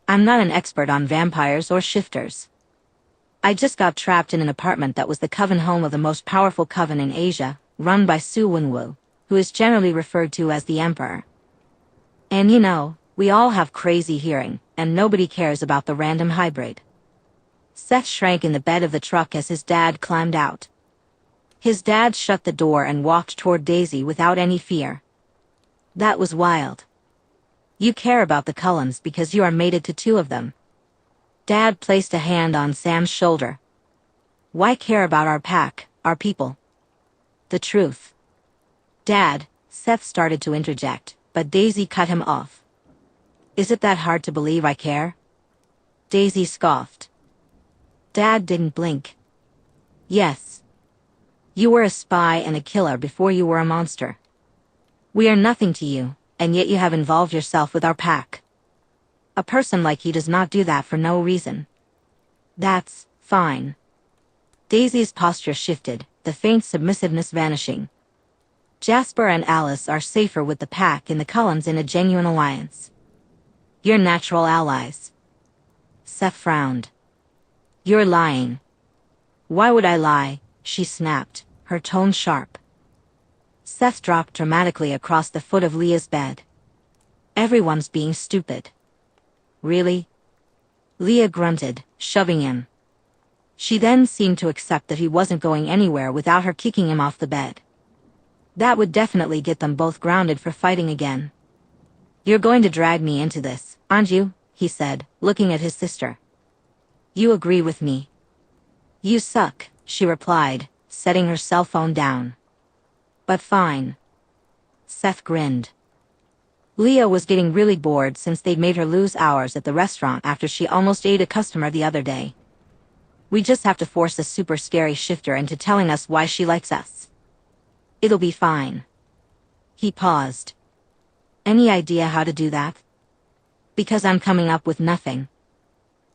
I'm not an expert on vampires or shifters. I just got trapped in an apartment that was the coven home of the most powerful coven in Asia, run by Su Wenwu, who is generally referred to as the Emperor. And you know, we all have crazy hearing, and nobody cares about the random hybrid." Seth shrank in the bed of the truck as his dad climbed out. His dad shut the door and walked toward Daisy without any fear. "That was wild. You care about the Cullens because you are mated to two of them." Dad placed a hand on Sam's shoulder. "Why care about our pack, our people?" "The truth." "Dad," Seth started to interject, but Daisy cut him off. "Is it that hard to believe I care?" Daisy scoffed. Dad didn't blink. "Yes. You were a spy and a killer before you were a monster. We are nothing to you, and yet you have involved yourself with our pack. A person like you does not do that for no reason." "That's fine." Daisy's posture shifted, the faint submissiveness vanishing. "Jasper and Alice are safer with the pack and the Cullens in a genuine alliance. You're natural allies." Seth frowned. "You're lying." "Why would I lie?" she snapped, her tone sharp. Seth dropped dramatically across the foot of Leah's bed. "Everyone's being stupid." "Really?" Leah grunted, shoving him. She then seemed to accept that he wasn't going anywhere without her kicking him off the bed. That would definitely get them both grounded for fighting again. "You're going to drag me into this, aren't you?" he said, looking at his sister. "You agree with me?" "You suck," she replied, setting her cell phone down. "But fine." Seth grinned. Leah was getting really bored since they'd made her lose hours at the restaurant after she almost ate a customer the other day. "We just have to force a super scary shifter into telling us why she likes us. It'll be fine." He paused. "Any idea how to do that?" "Because I'm coming up with nothing.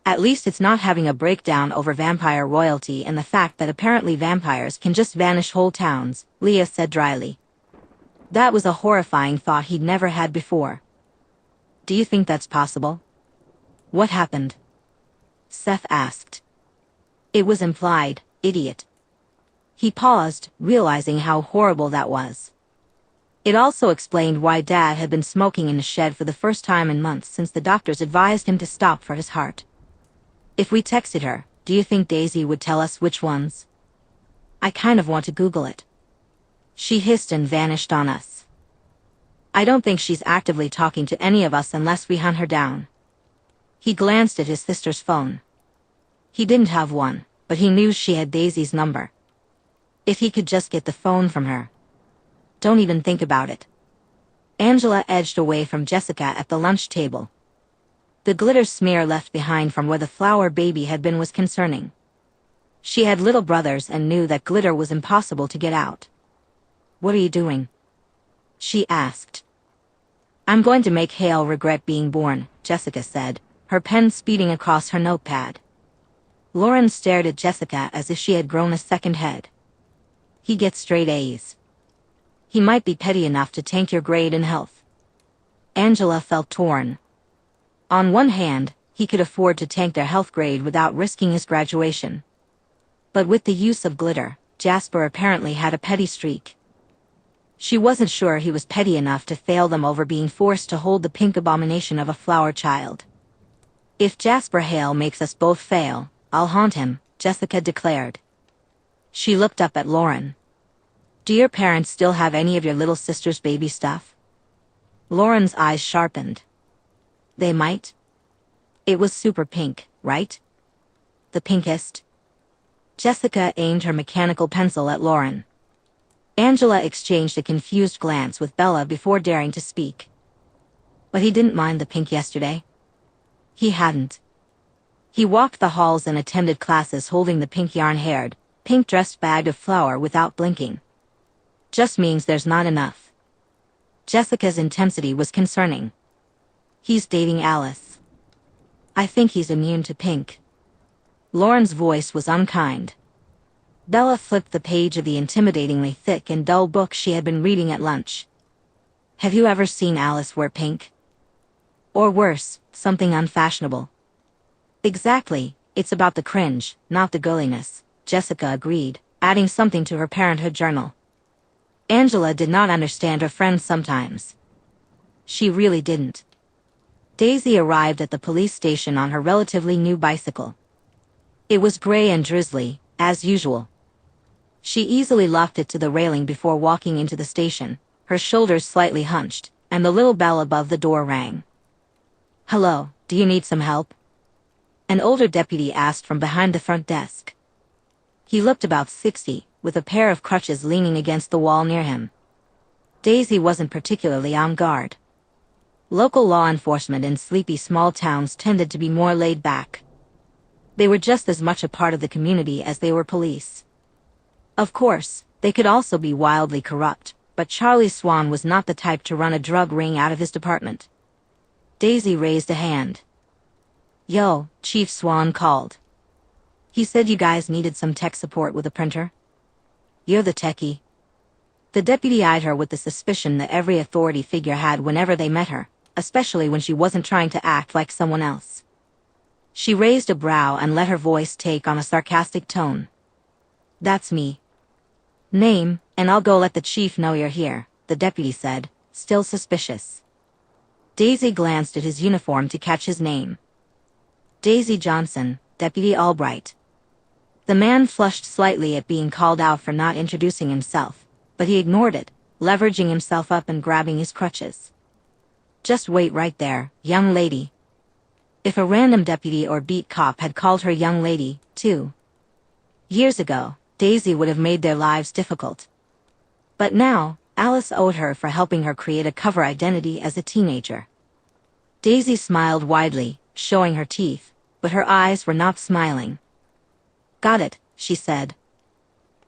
At least it's not having a breakdown over vampire royalty and the fact that apparently vampires can just vanish whole towns," Leah said dryly. That was a horrifying thought he'd never had before. "Do you think that's possible?" "What happened?" Seth asked. "It was implied, idiot." He paused, realizing how horrible that was. It also explained why Dad had been smoking in the shed for the first time in months since the doctors advised him to stop for his heart. "If we texted her, do you think Daisy would tell us which ones?" "I kind of want to Google it." She hissed and vanished on us. "I don't think she's actively talking to any of us unless we hunt her down." He glanced at his sister's phone. He didn't have one, but he knew she had Daisy's number. If he could just get the phone from her. "Don't even think about it." Angela edged away from Jessica at the lunch table. The glitter smear left behind from where the flower baby had been was concerning. She had little brothers and knew that glitter was impossible to get out. "What are you doing?" she asked. "I'm going to make Hale regret being born," Jessica said, her pen speeding across her notepad. Lauren stared at Jessica as if she had grown a second head. "He gets straight A's. He might be petty enough to tank your grade in health." Angela felt torn. On one hand, he could afford to tank their health grade without risking his graduation. But with the use of glitter, Jasper apparently had a petty streak. She wasn't sure he was petty enough to fail them over being forced to hold the pink abomination of a flower child. "If Jasper Hale makes us both fail, I'll haunt him," Jessica declared. She looked up at Lauren. "Do your parents still have any of your little sister's baby stuff?" Lauren's eyes sharpened. "They might. It was super pink, right? The pinkest?" Jessica aimed her mechanical pencil at Lauren. Angela exchanged a confused glance with Bella before daring to speak. But he didn't mind the pink yesterday. He hadn't. He walked the halls and attended classes holding the pink yarn-haired, pink-dressed bag of flour without blinking. Just means there's not enough. Jessica's intensity was concerning. He's dating Alice. I think he's immune to pink. Lauren's voice was unkind. Bella flipped the page of the intimidatingly thick and dull book she had been reading at lunch. Have you ever seen Alice wear pink? Or worse, something unfashionable? Exactly, it's about the cringe, not the girliness, Jessica agreed, adding something to her parenthood journal. Angela did not understand her friends sometimes. She really didn't. Daisy arrived at the police station on her relatively new bicycle. It was gray and drizzly, as usual. She easily locked it to the railing before walking into the station, her shoulders slightly hunched, and the little bell above the door rang. Hello, do you need some help? An older deputy asked from behind the front desk. He looked about 60, with a pair of crutches leaning against the wall near him. Daisy wasn't particularly on guard. Local law enforcement in sleepy small towns tended to be more laid back. They were just as much a part of the community as they were police. Of course, they could also be wildly corrupt, but Charlie Swan was not the type to run a drug ring out of his department. Daisy raised a hand. Yo, Chief Swan called. He said you guys needed some tech support with a printer. You're the techie. The deputy eyed her with the suspicion that every authority figure had whenever they met her, especially when she wasn't trying to act like someone else. She raised a brow and let her voice take on a sarcastic tone. That's me. Name, and I'll go let the chief know you're here, the deputy said, still suspicious. Daisy glanced at his uniform to catch his name. Daisy Johnson, Deputy Albright. The man flushed slightly at being called out for not introducing himself, but he ignored it, leveraging himself up and grabbing his crutches. Just wait right there, young lady. If a random deputy or beat cop had called her young lady, too. Years ago, Daisy would have made their lives difficult. But now, Alice owed her for helping her create a cover identity as a teenager. Daisy smiled widely, showing her teeth, but her eyes were not smiling. Got it, she said.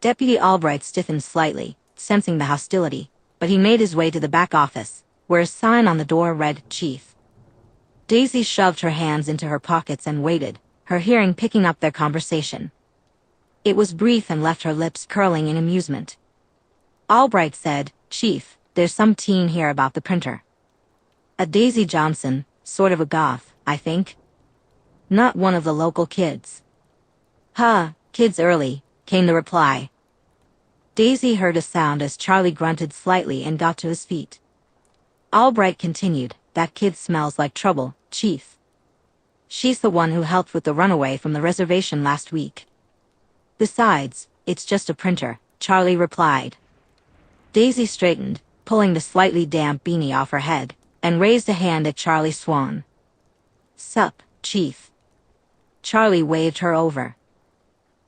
Deputy Albright stiffened slightly, sensing the hostility, but he made his way to the back office, where a sign on the door read, Chief. Daisy shoved her hands into her pockets and waited, her hearing picking up their conversation. It was brief and left her lips curling in amusement. Albright said, Chief, there's some teen here about the printer. A Daisy Johnson, sort of a goth, I think. Not one of the local kids. Kids early, came the reply. Daisy heard a sound as Charlie grunted slightly and got to his feet. Albright continued, that kid smells like trouble, Chief. She's the one who helped with the runaway from the reservation last week. Besides, it's just a printer, Charlie replied. Daisy straightened, pulling the slightly damp beanie off her head, and raised a hand at Charlie Swan. Sup, Chief. Charlie waved her over.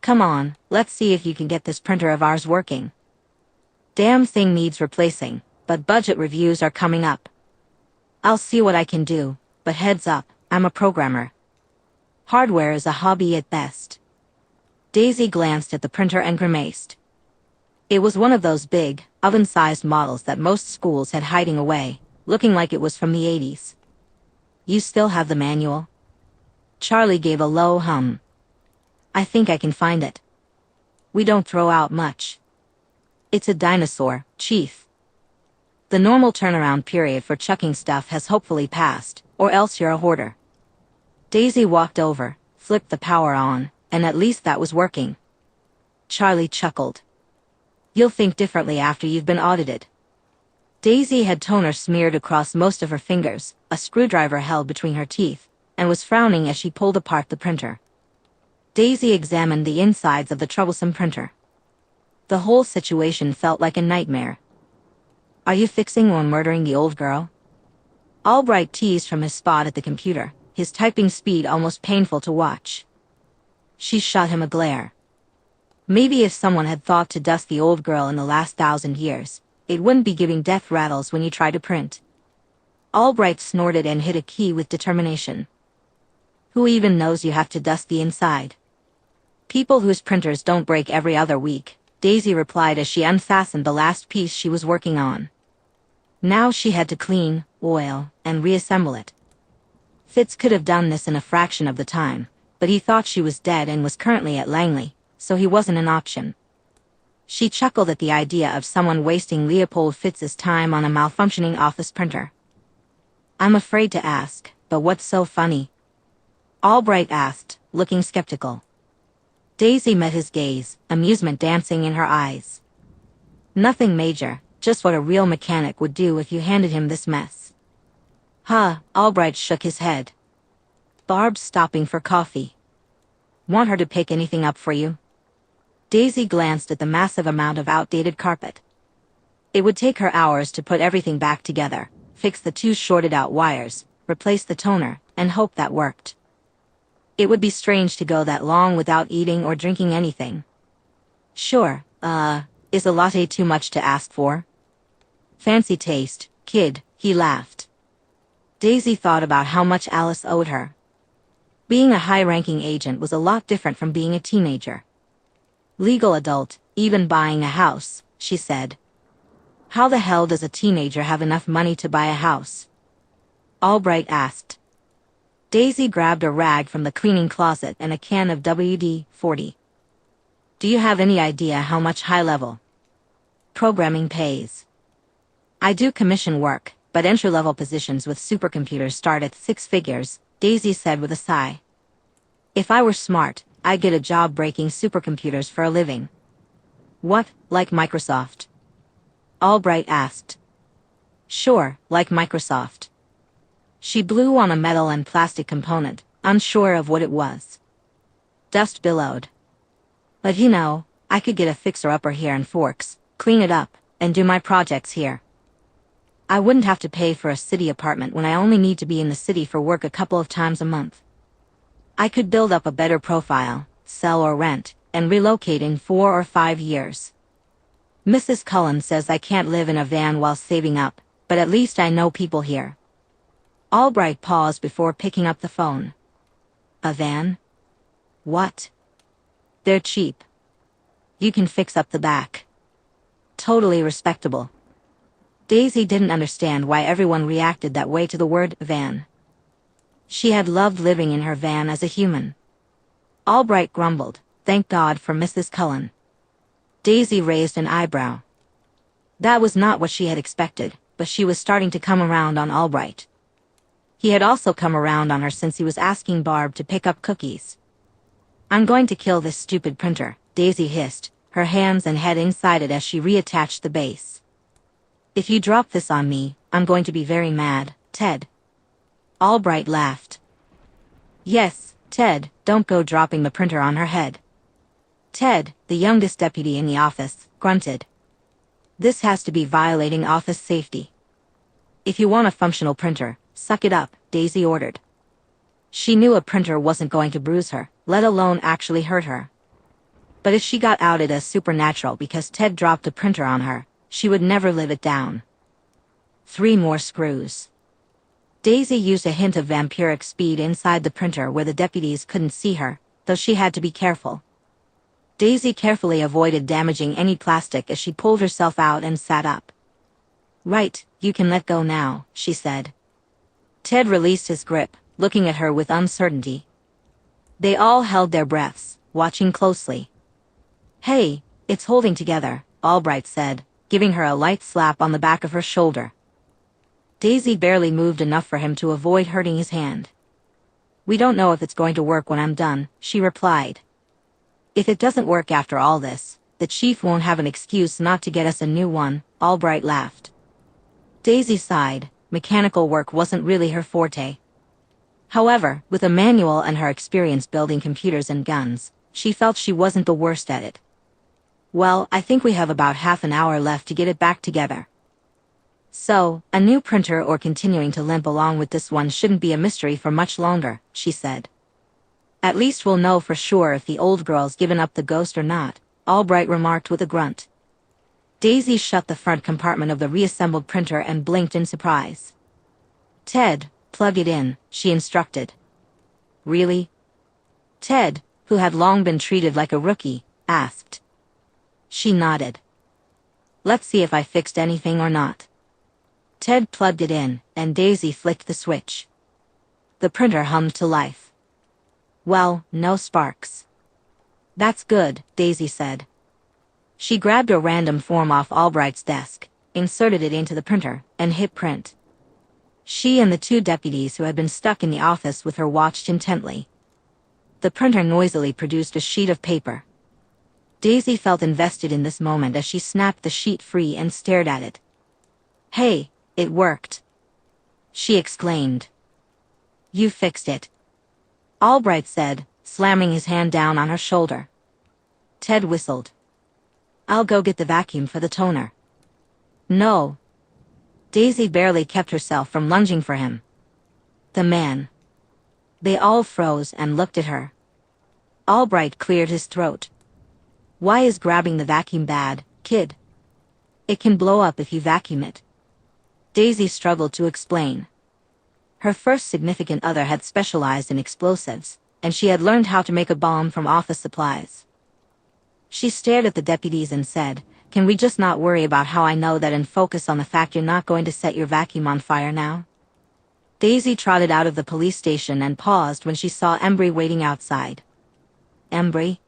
Come on, let's see if you can get this printer of ours working. Damn thing needs replacing, but budget reviews are coming up. I'll see what I can do, but heads up, I'm a programmer. Hardware is a hobby at best. Daisy glanced at the printer and grimaced. It was one of those big, oven-sized models that most schools had hiding away, looking like it was from the 80s. You still have the manual? Charlie gave a low hum. I think I can find it. We don't throw out much. It's a dinosaur, Chief. The normal turnaround period for chucking stuff has hopefully passed, or else you're a hoarder. Daisy walked over, flipped the power on, and at least that was working. Charlie chuckled. You'll think differently after you've been audited. Daisy had toner smeared across most of her fingers, a screwdriver held between her teeth, and was frowning as she pulled apart the printer. Daisy examined the insides of the troublesome printer. The whole situation felt like a nightmare. Are you fixing or murdering the old girl? Albright teased from his spot at the computer, his typing speed almost painful to watch. She shot him a glare. Maybe if someone had thought to dust the old girl in the last 1,000 years, it wouldn't be giving death rattles when you try to print. Albright snorted and hit a key with determination. Who even knows you have to dust the inside? People whose printers don't break every other week, Daisy replied as she unfastened the last piece she was working on. Now she had to clean, oil, and reassemble it. Fitz could have done this in a fraction of the time, but he thought she was dead and was currently at Langley, so he wasn't an option. She chuckled at the idea of someone wasting Leopold Fitz's time on a malfunctioning office printer. I'm afraid to ask, but what's so funny? Albright asked, looking skeptical. Daisy met his gaze, amusement dancing in her eyes. Nothing major, just what a real mechanic would do if you handed him this mess. Huh, Albright shook his head. Barb's stopping for coffee. Want her to pick anything up for you? Daisy glanced at the massive amount of outdated carpet. It would take her hours to put everything back together, fix the 2 shorted-out wires, replace the toner, and hope that worked. It would be strange to go that long without eating or drinking anything. Sure, is a latte too much to ask for? Fancy taste, kid, he laughed. Daisy thought about how much Alice owed her. Being a high-ranking agent was a lot different from being a teenager. Legal adult, even buying a house, she said. How the hell does a teenager have enough money to buy a house? Albright asked. Daisy grabbed a rag from the cleaning closet and a can of WD-40. Do you have any idea how much high-level programming pays? I do commission work, but entry-level positions with supercomputers start at 6 figures, Daisy said with a sigh. If I were smart, I'd get a job breaking supercomputers for a living. What, like Microsoft? Albright asked. Sure, like Microsoft. She blew on a metal and plastic component, unsure of what it was. Dust billowed. But you know, I could get a fixer-upper here in Forks, clean it up, and do my projects here. I wouldn't have to pay for a city apartment when I only need to be in the city for work a couple of times a month. I could build up a better profile, sell or rent, and relocate in 4 or 5 years. Mrs. Cullens says I can't live in a van while saving up, but at least I know people here. Albright paused before picking up the phone. A van? What? They're cheap. You can fix up the back. Totally respectable. Daisy didn't understand why everyone reacted that way to the word van. She had loved living in her van as a human. Albright grumbled, thank God for Mrs. Cullen. Daisy raised an eyebrow. That was not what she had expected, but she was starting to come around on Albright. He had also come around on her since he was asking Barb to pick up cookies. I'm going to kill this stupid printer, Daisy hissed, her hands and head inside it as she reattached the base. If you drop this on me, I'm going to be very mad, Ted. Albright laughed. Yes, Ted, don't go dropping the printer on her head. Ted, the youngest deputy in the office, grunted. This has to be violating office safety. If you want a functional printer, suck it up, Daisy ordered. She knew a printer wasn't going to bruise her, let alone actually hurt her. But if she got outed as supernatural because Ted dropped a printer on her, she would never live it down. 3 more screws. Daisy used a hint of vampiric speed inside the printer where the deputies couldn't see her, though she had to be careful. Daisy carefully avoided damaging any plastic as she pulled herself out and sat up. Right, you can let go now, she said. Ted released his grip, looking at her with uncertainty. They all held their breaths, watching closely. Hey, it's holding together, Albright said, giving her a light slap on the back of her shoulder. Daisy barely moved enough for him to avoid hurting his hand. We don't know if it's going to work when I'm done, she replied. If it doesn't work after all this, the chief won't have an excuse not to get us a new one, Albright laughed. Daisy sighed. Mechanical work wasn't really her forte. However, with a manual and her experience building computers and guns, she felt she wasn't the worst at it. Well, I think we have about half an hour left to get it back together. So, a new printer or continuing to limp along with this one shouldn't be a mystery for much longer, she said. At least we'll know for sure if the old girl's given up the ghost or not. Albright remarked with a grunt. Daisy shut the front compartment of the reassembled printer and blinked in surprise. Ted, plug it in, she instructed. Really? Ted, who had long been treated like a rookie, asked. She nodded. Let's see if I fixed anything or not. Ted plugged it in, and Daisy flicked the switch. The printer hummed to life. Well, no sparks. That's good, Daisy said. She grabbed a random form off Albright's desk, inserted it into the printer, and hit print. She and the two deputies who had been stuck in the office with her watched intently. The printer noisily produced a sheet of paper. Daisy felt invested in this moment as she snapped the sheet free and stared at it. Hey, it worked! She exclaimed. You fixed it. Albright said, slamming his hand down on her shoulder. Ted whistled. I'll go get the vacuum for the toner. No. Daisy barely kept herself from lunging for him. The man. They all froze and looked at her. Albright cleared his throat. Why is grabbing the vacuum bad, kid? It can blow up if you vacuum it. Daisy struggled to explain. Her first significant other had specialized in explosives, and she had learned how to make a bomb from office supplies. She stared at the deputies and said, Can we just not worry about how I know that and focus on the fact you're not going to set your vacuum on fire now? Daisy trotted out of the police station and paused when she saw Embry waiting outside. Embry?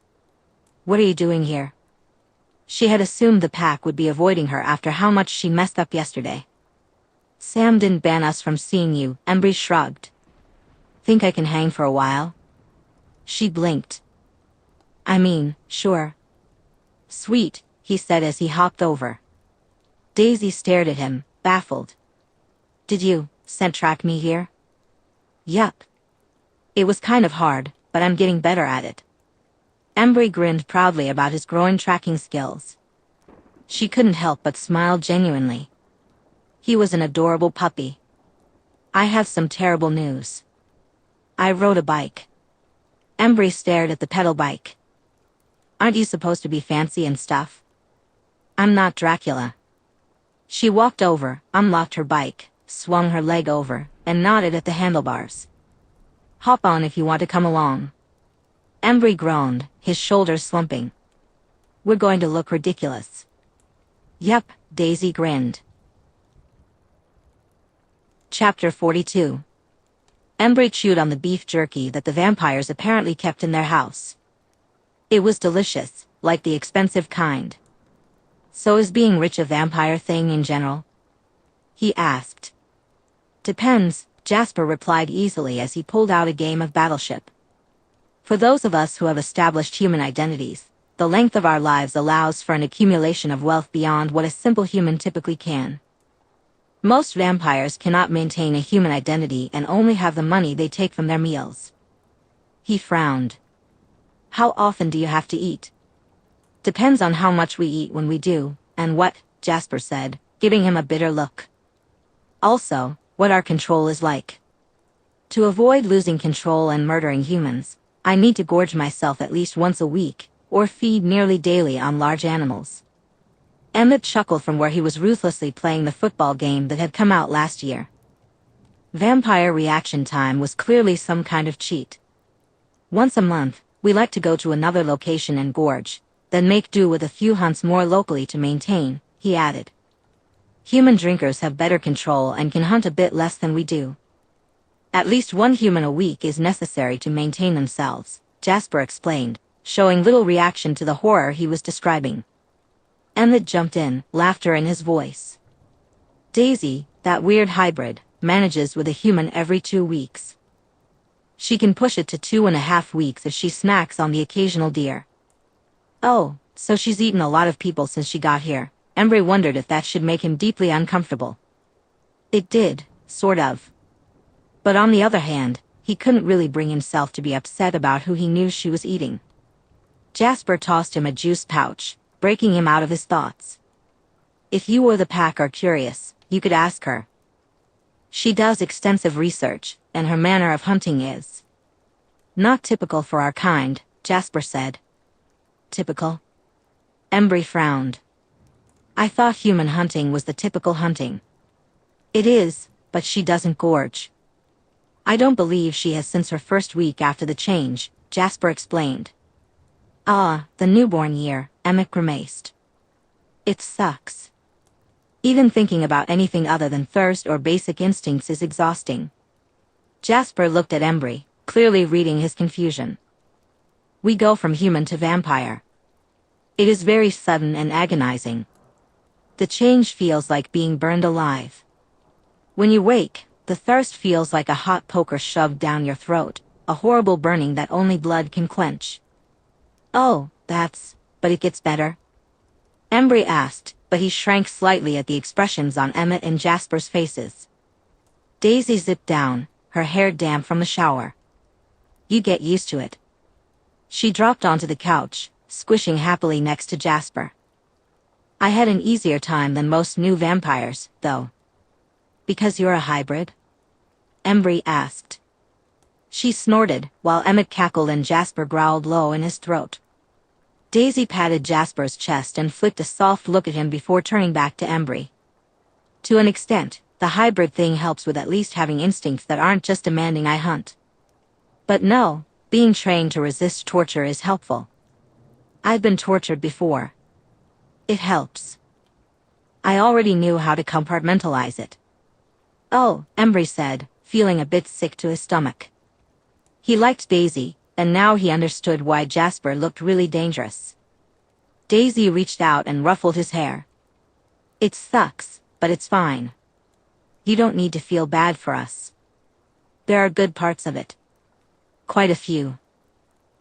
What are you doing here? She had assumed the pack would be avoiding her after how much she messed up yesterday. Sam didn't ban us from seeing you, Embry shrugged. Think I can hang for a while? She blinked. I mean, sure. Sweet, he said as he hopped over. Daisy stared at him, baffled. Did you scent track me here? Yup. It was kind of hard, but I'm getting better at it. Embry grinned proudly about his growing tracking skills. She couldn't help but smile genuinely. He was an adorable puppy. I have some terrible news. I rode a bike. Embry stared at the pedal bike. Aren't you supposed to be fancy and stuff? I'm not Dracula. She walked over, unlocked her bike, swung her leg over, and nodded at the handlebars. Hop on if you want to come along. Embry groaned, his shoulders slumping. We're going to look ridiculous. Yep, Daisy grinned. Chapter 42. Embry chewed on the beef jerky that the vampires apparently kept in their house. It was delicious, like the expensive kind. So is being rich a vampire thing in general? He asked. Depends, Jasper replied easily as he pulled out a game of Battleship. For those of us who have established human identities, the length of our lives allows for an accumulation of wealth beyond what a simple human typically can. Most vampires cannot maintain a human identity and only have the money they take from their meals. He frowned. How often do you have to eat? Depends on how much we eat when we do, and what, Jasper said, giving him a bitter look. Also, what our control is like. To avoid losing control and murdering humans, I need to gorge myself at least once a week, or feed nearly daily on large animals. Emmett chuckled from where he was ruthlessly playing the football game that had come out last year. Vampire reaction time was clearly some kind of cheat. Once a month, we like to go to another location and gorge, then make do with a few hunts more locally to maintain, he added. Human drinkers have better control and can hunt a bit less than we do. At least one human a week is necessary to maintain themselves, Jasper explained, showing little reaction to the horror he was describing. Emmett jumped in, laughter in his voice. Daisy, that weird hybrid, manages with a human every 2 weeks. She can push it to 2.5 weeks if she snacks on the occasional deer. Oh, so she's eaten a lot of people since she got here. Embry wondered if that should make him deeply uncomfortable. It did, sort of. But on the other hand, he couldn't really bring himself to be upset about who he knew she was eating. Jasper tossed him a juice pouch, breaking him out of his thoughts. If you or the pack are curious, you could ask her. She does extensive research, and her manner of hunting is not typical for our kind, Jasper said. Typical? Embry frowned. I thought human hunting was the typical hunting. It is, but she doesn't gorge. I don't believe she has since her first week after the change, Jasper explained. Ah, the newborn year, Emmett grimaced. It sucks. Even thinking about anything other than thirst or basic instincts is exhausting. Jasper looked at Embry, clearly reading his confusion. We go from human to vampire. It is very sudden and agonizing. The change feels like being burned alive. When you wake, the thirst feels like a hot poker shoved down your throat, a horrible burning that only blood can quench. Oh, but it gets better? Embry asked, but he shrank slightly at the expressions on Emmett and Jasper's faces. Daisy zipped down, her hair damp from the shower. You get used to it. She dropped onto the couch, squishing happily next to Jasper. I had an easier time than most new vampires, though. Because you're a hybrid? Embry asked. She snorted, while Emmett cackled and Jasper growled low in his throat. Daisy patted Jasper's chest and flicked a soft look at him before turning back to Embry. To an extent, the hybrid thing helps with at least having instincts that aren't just demanding I hunt. But no, being trained to resist torture is helpful. I've been tortured before. It helps. I already knew how to compartmentalize it. Oh, Embry said, feeling a bit sick to his stomach. He liked Daisy, and now he understood why Jasper looked really dangerous. Daisy reached out and ruffled his hair. It sucks, but it's fine. You don't need to feel bad for us. There are good parts of it. Quite a few.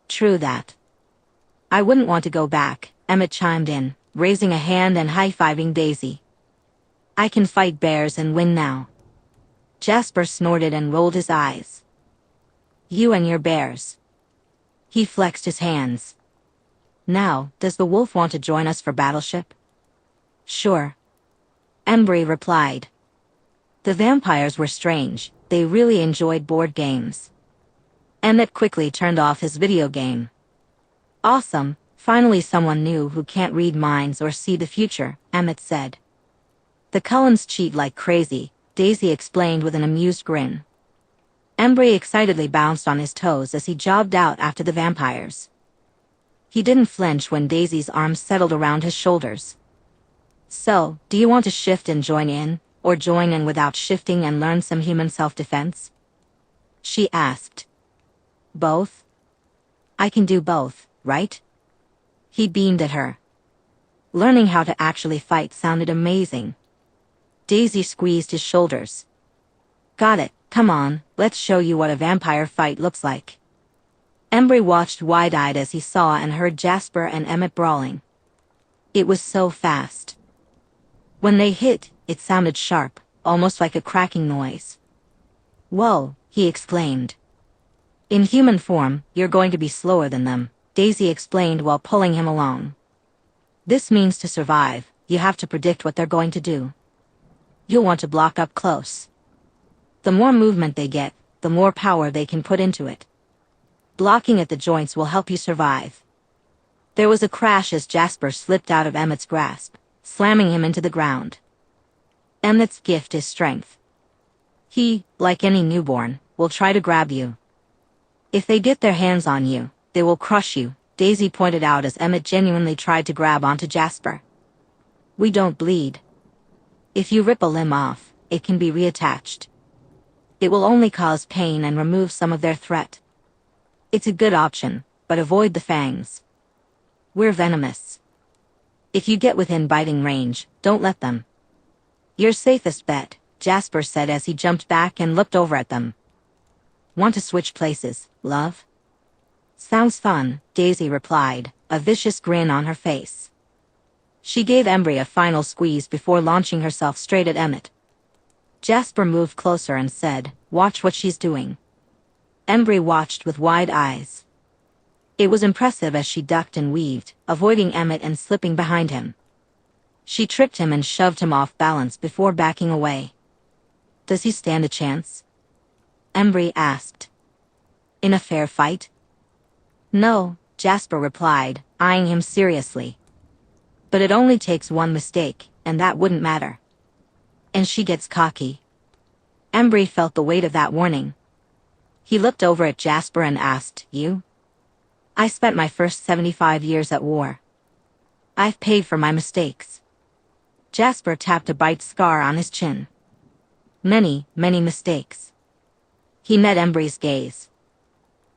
True that. I wouldn't want to go back, Emmett chimed in, raising a hand and high-fiving Daisy. I can fight bears and win now. Jasper snorted and rolled his eyes. You and your bears. He flexed his hands. Now, does the wolf want to join us for Battleship? Sure. Embry replied. The vampires were strange, they really enjoyed board games. Emmett quickly turned off his video game. Awesome, finally someone new who can't read minds or see the future, Emmett said. The Cullens cheat like crazy, Daisy explained with an amused grin. Embry excitedly bounced on his toes as he jogged out after the vampires. He didn't flinch when Daisy's arms settled around his shoulders. So, do you want to shift and join in, or join in without shifting and learn some human self-defense? She asked. Both? I can do both, right? He beamed at her. Learning how to actually fight sounded amazing. Daisy squeezed his shoulders. Got it, come on, let's show you what a vampire fight looks like. Embry watched wide-eyed as he saw and heard Jasper and Emmett brawling. It was so fast. When they hit, it sounded sharp, almost like a cracking noise. Whoa, he exclaimed. In human form, you're going to be slower than them, Daisy explained while pulling him along. This means to survive, you have to predict what they're going to do. You'll want to block up close. The more movement they get, the more power they can put into it. Blocking at the joints will help you survive. There was a crash as Jasper slipped out of Emmett's grasp, slamming him into the ground. Emmett's gift is strength. He, like any newborn, will try to grab you. If they get their hands on you, they will crush you, Daisy pointed out as Emmett genuinely tried to grab onto Jasper. We don't bleed. If you rip a limb off, it can be reattached. It will only cause pain and remove some of their threat. It's a good option, but avoid the fangs. We're venomous. If you get within biting range, don't let them. Your safest bet, Jasper said as he jumped back and looked over at them. Want to switch places, love? Sounds fun, Daisy replied, a vicious grin on her face. She gave Embry a final squeeze before launching herself straight at Emmett. Jasper moved closer and said, Watch what she's doing. Embry watched with wide eyes. It was impressive as she ducked and weaved, avoiding Emmett and slipping behind him. She tripped him and shoved him off balance before backing away. Does he stand a chance? Embry asked. In a fair fight? No, Jasper replied, eyeing him seriously. But it only takes one mistake, and that wouldn't matter. And she gets cocky. Embry felt the weight of that warning. He looked over at Jasper and asked, "You?" "I spent my first 75 years at war. I've paid for my mistakes." Jasper tapped a bite scar on his chin. "Many, many mistakes." He met Embry's gaze.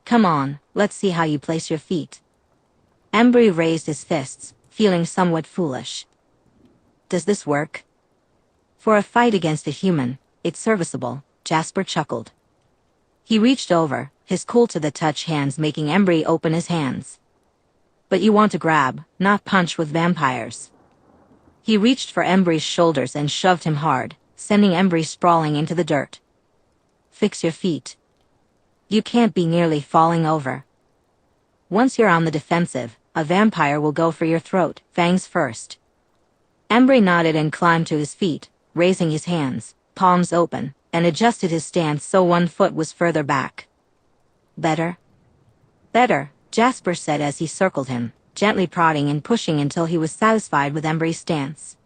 "Come on, let's see how you place your feet." Embry raised his fists, feeling somewhat foolish. "Does this work?" "For a fight against a human, it's serviceable," Jasper chuckled. He reached over, his cool-to-the-touch hands making Embry open his hands. "But you want to grab, not punch with vampires." He reached for Embry's shoulders and shoved him hard, sending Embry sprawling into the dirt. "Fix your feet. You can't be nearly falling over. Once you're on the defensive, a vampire will go for your throat, fangs first." Embry nodded and climbed to his feet, raising his hands, palms open, and adjusted his stance so one foot was further back. "Better?" "Better," Jasper said as he circled him, gently prodding and pushing until he was satisfied with Embry's stance.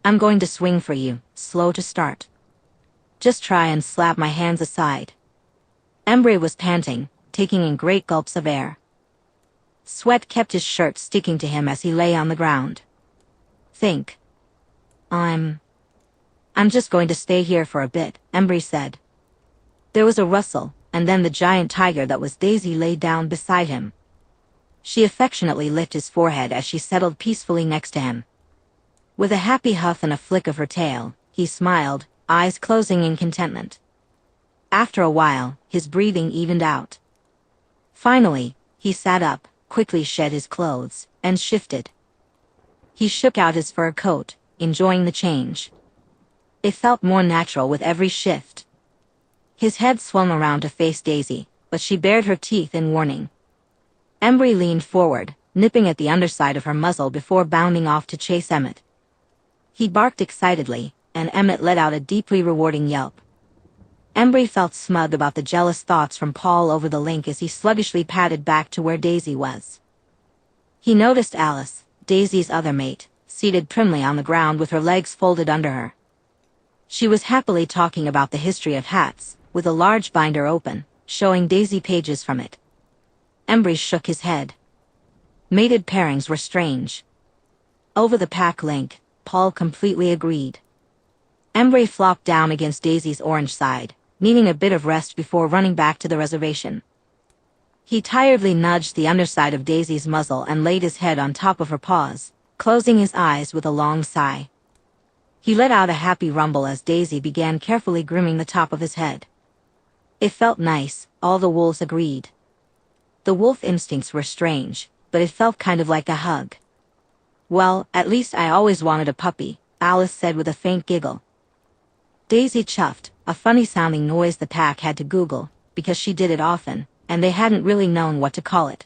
"I'm going to swing for you, slow to start. Just try and slap my hands aside." Embry was panting, taking in great gulps of air. Sweat kept his shirt sticking to him as he lay on the ground. "Think. I'm just going to stay here for a bit," Embry said. There was a rustle, and then the giant tiger that was Daisy lay down beside him. She affectionately licked his forehead as she settled peacefully next to him. With a happy huff and a flick of her tail, he smiled, eyes closing in contentment. After a while, his breathing evened out. Finally, he sat up, quickly shed his clothes, and shifted. He shook out his fur coat, enjoying the change. It felt more natural with every shift. His head swung around to face Daisy, but she bared her teeth in warning. Embry leaned forward, nipping at the underside of her muzzle before bounding off to chase Emmett. He barked excitedly, and Emmett let out a deeply rewarding yelp. Embry felt smug about the jealous thoughts from Paul over the link as he sluggishly padded back to where Daisy was. He noticed Alice, Daisy's other mate, seated primly on the ground with her legs folded under her. She was happily talking about the history of hats, with a large binder open, showing Daisy pages from it. Embry shook his head. Mated pairings were strange. Over the pack link, Paul completely agreed. Embry flopped down against Daisy's orange side, needing a bit of rest before running back to the reservation. He tiredly nudged the underside of Daisy's muzzle and laid his head on top of her paws, closing his eyes with a long sigh. He let out a happy rumble as Daisy began carefully grooming the top of his head. It felt nice, all the wolves agreed. The wolf instincts were strange, but it felt kind of like a hug. "Well, at least I always wanted a puppy," Alice said with a faint giggle. Daisy chuffed, a funny-sounding noise the pack had to Google, because she did it often, and they hadn't really known what to call it.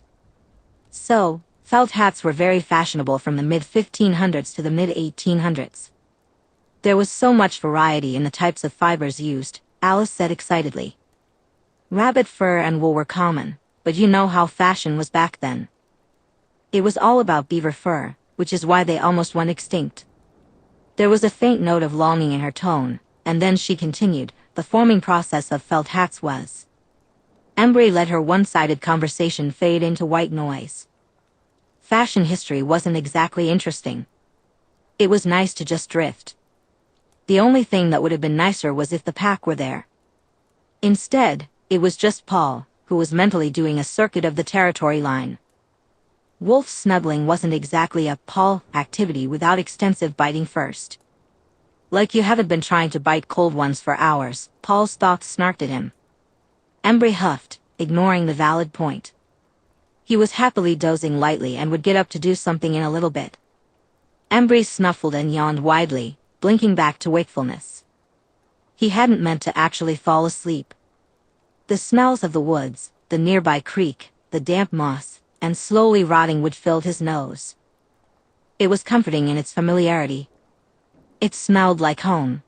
So, felt hats were very fashionable from the mid-1500s to the mid-1800s. There was so much variety in the types of fibers used, Alice said excitedly. Rabbit fur and wool were common, but you know how fashion was back then. It was all about beaver fur, which is why they almost went extinct. There was a faint note of longing in her tone, and then she continued, the forming process of felt hats was. Embry let her one-sided conversation fade into white noise. Fashion history wasn't exactly interesting. It was nice to just drift. The only thing that would have been nicer was if the pack were there. Instead, it was just Paul, who was mentally doing a circuit of the territory line. Wolf snuggling wasn't exactly a Paul activity without extensive biting first. Like you haven't been trying to bite cold ones for hours, Paul's thoughts snarked at him. Embry huffed, ignoring the valid point. He was happily dozing lightly and would get up to do something in a little bit. Embry snuffled and yawned widely, blinking back to wakefulness. He hadn't meant to actually fall asleep. The smells of the woods, the nearby creek, the damp moss, and slowly rotting wood filled his nose. It was comforting in its familiarity. It smelled like home.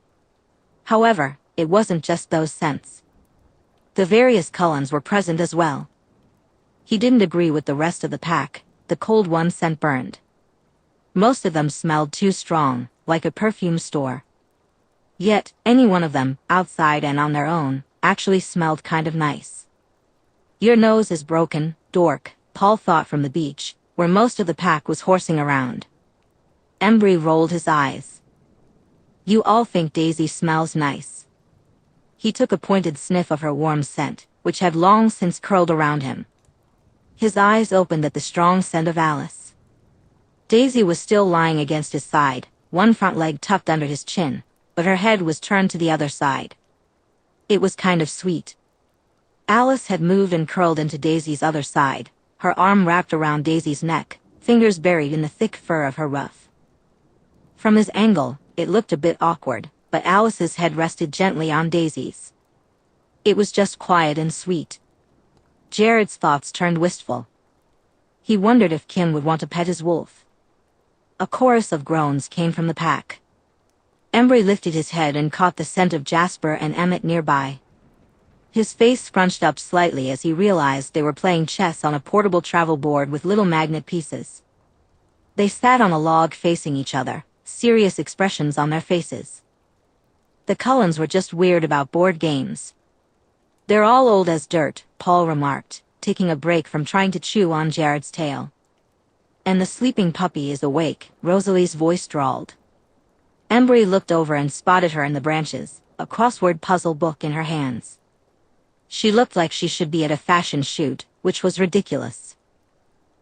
However, it wasn't just those scents. The various Cullens were present as well. He didn't agree with the rest of the pack, the cold one scent burned. Most of them smelled too strong, like a perfume store. Yet, any one of them, outside and on their own, actually smelled kind of nice. Your nose is broken, dork, Paul thought from the beach, where most of the pack was horsing around. Embry rolled his eyes. You all think Daisy smells nice. He took a pointed sniff of her warm scent, which had long since curled around him. His eyes opened at the strong scent of Alice. Daisy was still lying against his side, one front leg tucked under his chin, but her head was turned to the other side. It was kind of sweet. Alice had moved and curled into Daisy's other side, her arm wrapped around Daisy's neck, fingers buried in the thick fur of her ruff. From his angle, it looked a bit awkward, but Alice's head rested gently on Daisy's. It was just quiet and sweet. Jared's thoughts turned wistful. He wondered if Kim would want to pet his wolf. A chorus of groans came from the pack. Embry lifted his head and caught the scent of Jasper and Emmett nearby. His face scrunched up slightly as he realized they were playing chess on a portable travel board with little magnet pieces. They sat on a log facing each other, serious expressions on their faces. The Cullens were just weird about board games. They're all old as dirt, Paul remarked, taking a break from trying to chew on Jared's tail. And the sleeping puppy is awake, Rosalie's voice drawled. Embry looked over and spotted her in the branches, a crossword puzzle book in her hands. She looked like she should be at a fashion shoot, which was ridiculous.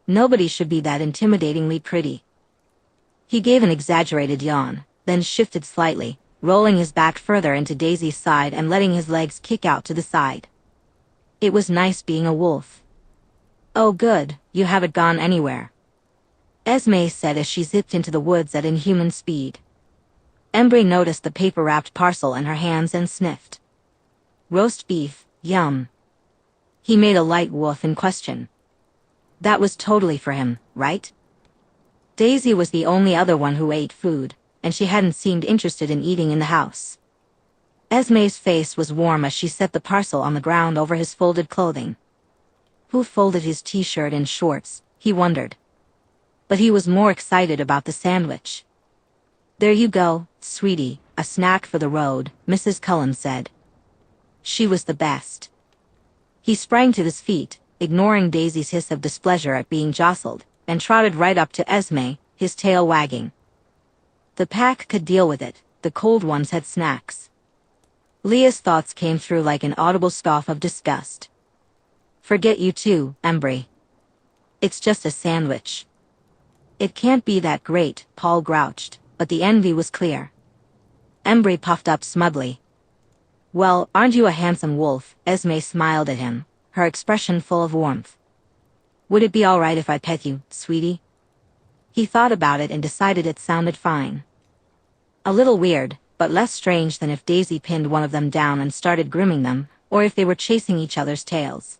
Nobody should be that intimidatingly pretty. He gave an exaggerated yawn, then shifted slightly, rolling his back further into Daisy's side and letting his legs kick out to the side. It was nice being a wolf. Oh good, you haven't gone anywhere, Esme said as she zipped into the woods at inhuman speed. Embry noticed the paper-wrapped parcel in her hands and sniffed. Roast beef, yum. He made a light woof in question. That was totally for him, right? Daisy was the only other one who ate food, and she hadn't seemed interested in eating in the house. Esme's face was warm as she set the parcel on the ground over his folded clothing. Who folded his t-shirt and shorts, he wondered. But he was more excited about the sandwich. There you go, sweetie, a snack for the road, Mrs. Cullens said. She was the best. He sprang to his feet, ignoring Daisy's hiss of displeasure at being jostled, and trotted right up to Esme, his tail wagging. The pack could deal with it, the cold ones had snacks. Leah's thoughts came through like an audible scoff of disgust. Forget you too, Embry. It's just a sandwich. It can't be that great, Paul grouched, but the envy was clear. Embry puffed up smugly. Well, aren't you a handsome wolf? Esme smiled at him, her expression full of warmth. Would it be all right if I pet you, sweetie? He thought about it and decided it sounded fine. A little weird, but less strange than if Daisy pinned one of them down and started grooming them, or if they were chasing each other's tails.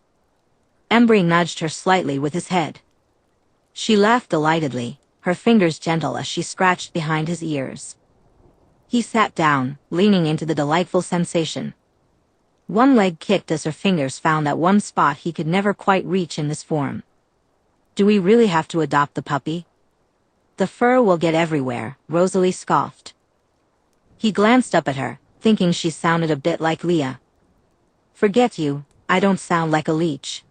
Embry nudged her slightly with his head. She laughed delightedly, her fingers gentle as she scratched behind his ears. He sat down, leaning into the delightful sensation. One leg kicked as her fingers found that one spot he could never quite reach in this form. Do we really have to adopt the puppy? The fur will get everywhere, Rosalie scoffed. He glanced up at her, thinking she sounded a bit like Leah. Forget you, I don't sound like a leech.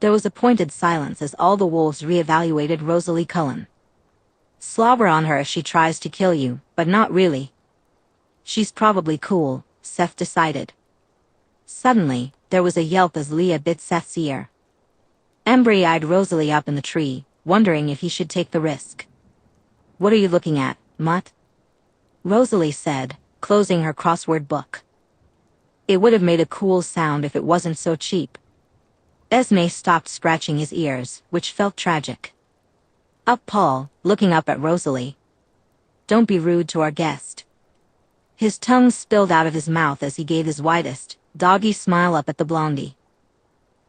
There was a pointed silence as all the wolves reevaluated Rosalie Cullen. Slobber on her if she tries to kill you, but not really. She's probably cool, Seth decided. Suddenly, there was a yelp as Leah bit Seth's ear. Embry eyed Rosalie up in the tree, wondering if he should take the risk. What are you looking at, mutt? Rosalie said, closing her crossword book. It would have made a cool sound if it wasn't so cheap. Esme stopped scratching his ears, which felt tragic. Up Paul, looking up at Rosalie. Don't be rude to our guest. His tongue spilled out of his mouth as he gave his widest, doggy smile up at the blondie.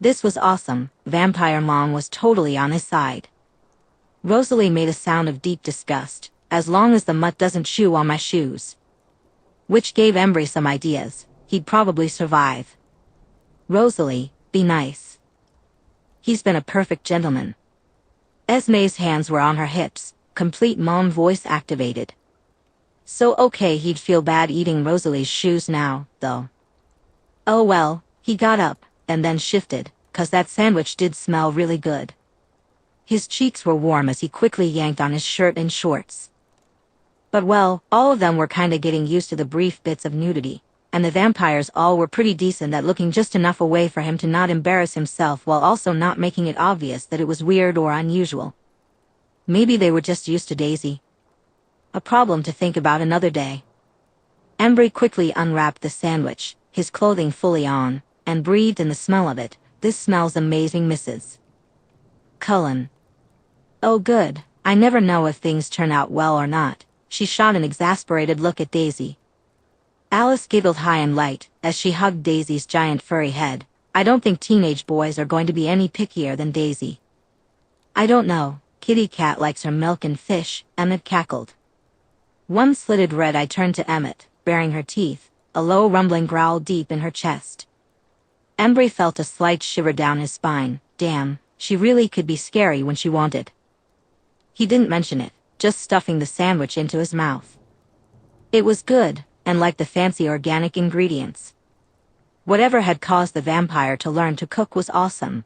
This was awesome, Vampire Mom was totally on his side. Rosalie made a sound of deep disgust, as long as the mutt doesn't chew on my shoes. Which gave Embry some ideas, he'd probably survive. Rosalie, be nice. He's been a perfect gentleman. Esme's hands were on her hips, complete mom voice activated. So okay, he'd feel bad eating Rosalie's shoes now, though. Oh well, he got up, and then shifted, 'cause that sandwich did smell really good. His cheeks were warm as he quickly yanked on his shirt and shorts. But well, all of them were kinda getting used to the brief bits of nudity, and the vampires all were pretty decent at looking just enough away for him to not embarrass himself while also not making it obvious that it was weird or unusual. Maybe they were just used to Daisy. A problem to think about another day. Embry quickly unwrapped the sandwich, his clothing fully on, and breathed in the smell of it. This smells amazing, Mrs. Cullen. Oh good, I never know if things turn out well or not. She shot an exasperated look at Daisy. Alice giggled high and light, as she hugged Daisy's giant furry head. I don't think teenage boys are going to be any pickier than Daisy. I don't know, Kitty Cat likes her milk and fish, Emmett cackled. One slitted red eye turned to Emmett, baring her teeth, a low rumbling growl deep in her chest. Embry felt a slight shiver down his spine. Damn, she really could be scary when she wanted. He didn't mention it, just stuffing the sandwich into his mouth. It was good, and like the fancy organic ingredients. Whatever had caused the vampire to learn to cook was awesome.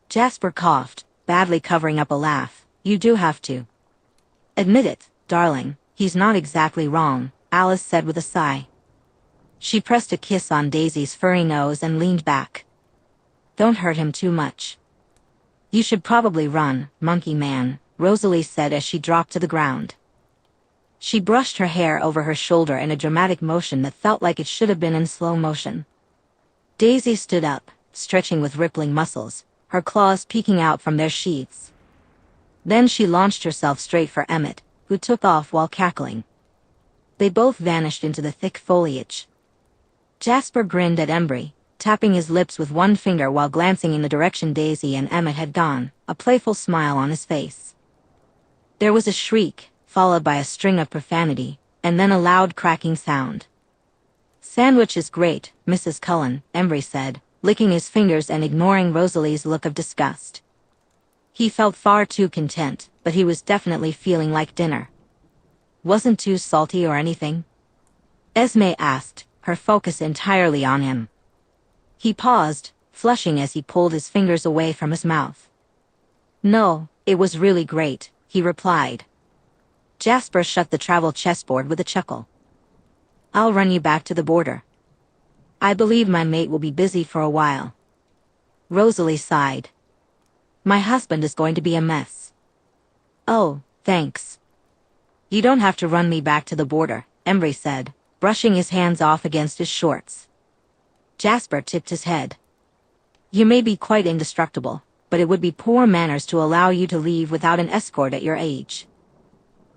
Jasper coughed, badly covering up a laugh. You do have to admit it, darling, he's not exactly wrong, Alice said with a sigh. She pressed a kiss on Daisy's furry nose and leaned back. Don't hurt him too much. You should probably run, monkey man, Rosalie said as she dropped to the ground. She brushed her hair over her shoulder in a dramatic motion that felt like it should have been in slow motion. Daisy stood up, stretching with rippling muscles, her claws peeking out from their sheaths. Then she launched herself straight for Emmett, who took off while cackling. They both vanished into the thick foliage. Jasper grinned at Embry, tapping his lips with one finger while glancing in the direction Daisy and Emmett had gone, a playful smile on his face. There was a shriek, followed by a string of profanity, and then a loud cracking sound. Sandwich is great, Mrs. Cullen, Embry said, licking his fingers and ignoring Rosalie's look of disgust. He felt far too content, but he was definitely feeling like dinner. Wasn't too salty or anything? Esme asked, her focus entirely on him. He paused, flushing as he pulled his fingers away from his mouth. No, it was really great, he replied. Jasper shut the travel chessboard with a chuckle. I'll run you back to the border. I believe my mate will be busy for a while. Rosalie sighed. My husband is going to be a mess. Oh, thanks. You don't have to run me back to the border, Embry said, brushing his hands off against his shorts. Jasper tipped his head. You may be quite indestructible, but it would be poor manners to allow you to leave without an escort at your age.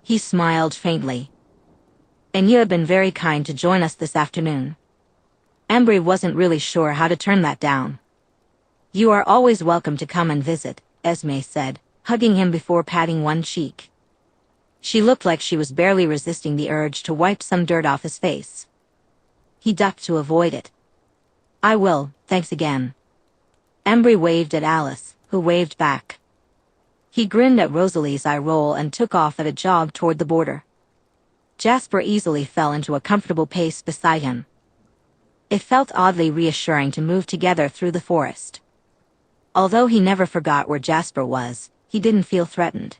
He smiled faintly. And you have been very kind to join us this afternoon. Embry wasn't really sure how to turn that down. You are always welcome to come and visit, Esme said, hugging him before patting one cheek. She looked like she was barely resisting the urge to wipe some dirt off his face. He ducked to avoid it. I will, thanks again. Embry waved at Alice, who waved back. He grinned at Rosalie's eye roll and took off at a jog toward the border. Jasper easily fell into a comfortable pace beside him. It felt oddly reassuring to move together through the forest. Although he never forgot where Jasper was, he didn't feel threatened.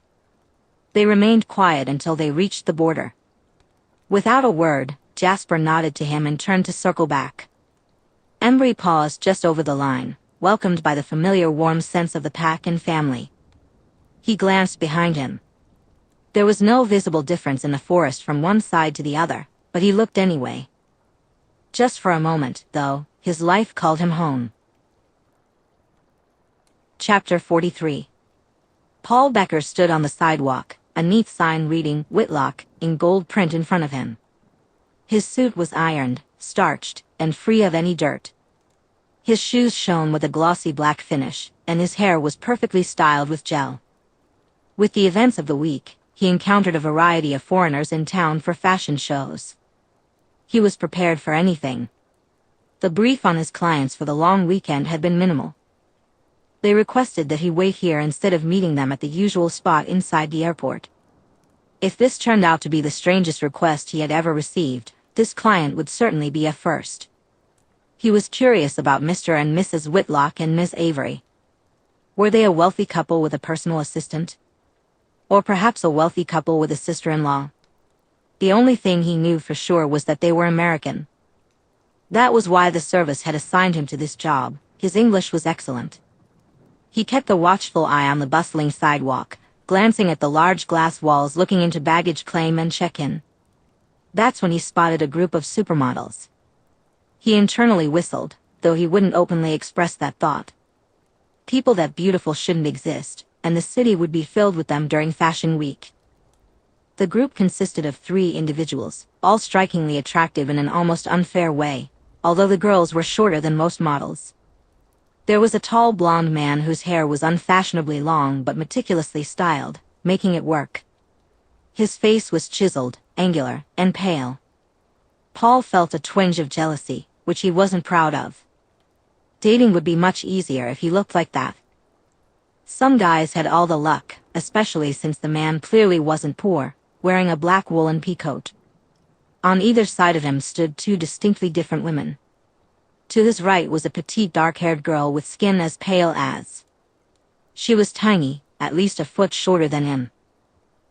They remained quiet until they reached the border. Without a word, Jasper nodded to him and turned to circle back. Embry paused just over the line, welcomed by the familiar warm sense of the pack and family. He glanced behind him. There was no visible difference in the forest from one side to the other, but he looked anyway. Just for a moment, though, his life called him home. Chapter 43. Paul Becker stood on the sidewalk, a neat sign reading Whitlock in gold print in front of him. His suit was ironed, starched, and free of any dirt. His shoes shone with a glossy black finish, and his hair was perfectly styled with gel. With the events of the week, he encountered a variety of foreigners in town for fashion shows. He was prepared for anything. The brief on his clients for the long weekend had been minimal. They requested that he wait here instead of meeting them at the usual spot inside the airport. If this turned out to be the strangest request he had ever received, this client would certainly be a first. He was curious about Mr. and Mrs. Whitlock and Miss Avery. Were they a wealthy couple with a personal assistant? Or perhaps a wealthy couple with a sister-in-law? The only thing he knew for sure was that they were American. That was why the service had assigned him to this job. His English was excellent. He kept a watchful eye on the bustling sidewalk, glancing at the large glass walls looking into baggage claim and check-in. That's when he spotted a group of supermodels. He internally whistled, though he wouldn't openly express that thought. People that beautiful shouldn't exist, and the city would be filled with them during Fashion Week. The group consisted of 3 individuals, all strikingly attractive in an almost unfair way, although the girls were shorter than most models. There was a tall blonde man whose hair was unfashionably long but meticulously styled, making it work. His face was chiseled, angular, and pale. Paul felt a twinge of jealousy, which he wasn't proud of. Dating would be much easier if he looked like that. Some guys had all the luck, especially since the man clearly wasn't poor, wearing a black woolen peacoat. On either side of him stood 2 distinctly different women. To his right was a petite dark-haired girl with skin as pale as. She was tiny, at least a foot shorter than him.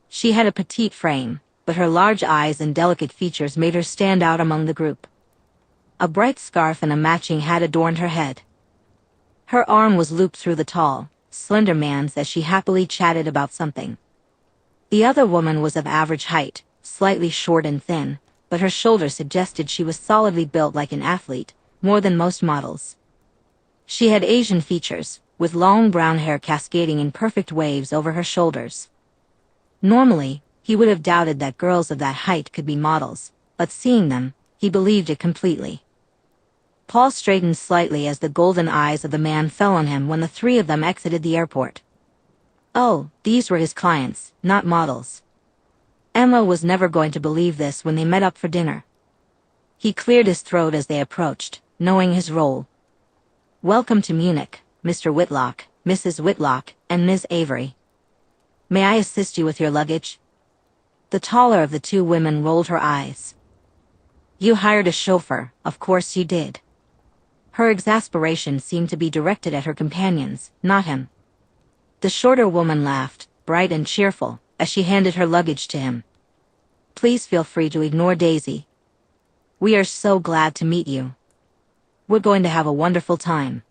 She had a petite frame, but her large eyes and delicate features made her stand out among the group. A bright scarf and a matching hat adorned her head. Her arm was looped through the tall, slender man's as she happily chatted about something. The other woman was of average height, slightly short and thin, but her shoulders suggested she was solidly built like an athlete, more than most models. She had Asian features, with long brown hair cascading in perfect waves over her shoulders. Normally, he would have doubted that girls of that height could be models, but seeing them, he believed it completely. Paul straightened slightly as the golden eyes of the man fell on him when the 3 of them exited the airport. Oh, these were his clients, not models. Emma was never going to believe this when they met up for dinner. He cleared his throat as they approached, knowing his role. Welcome to Munich, Mr. Whitlock, Mrs. Whitlock, and Miss Avery. May I assist you with your luggage? The taller of the 2 women rolled her eyes. You hired a chauffeur, of course you did. Her exasperation seemed to be directed at her companions, not him. The shorter woman laughed, bright and cheerful, as she handed her luggage to him. Please feel free to ignore Daisy. We are so glad to meet you. We're going to have a wonderful time.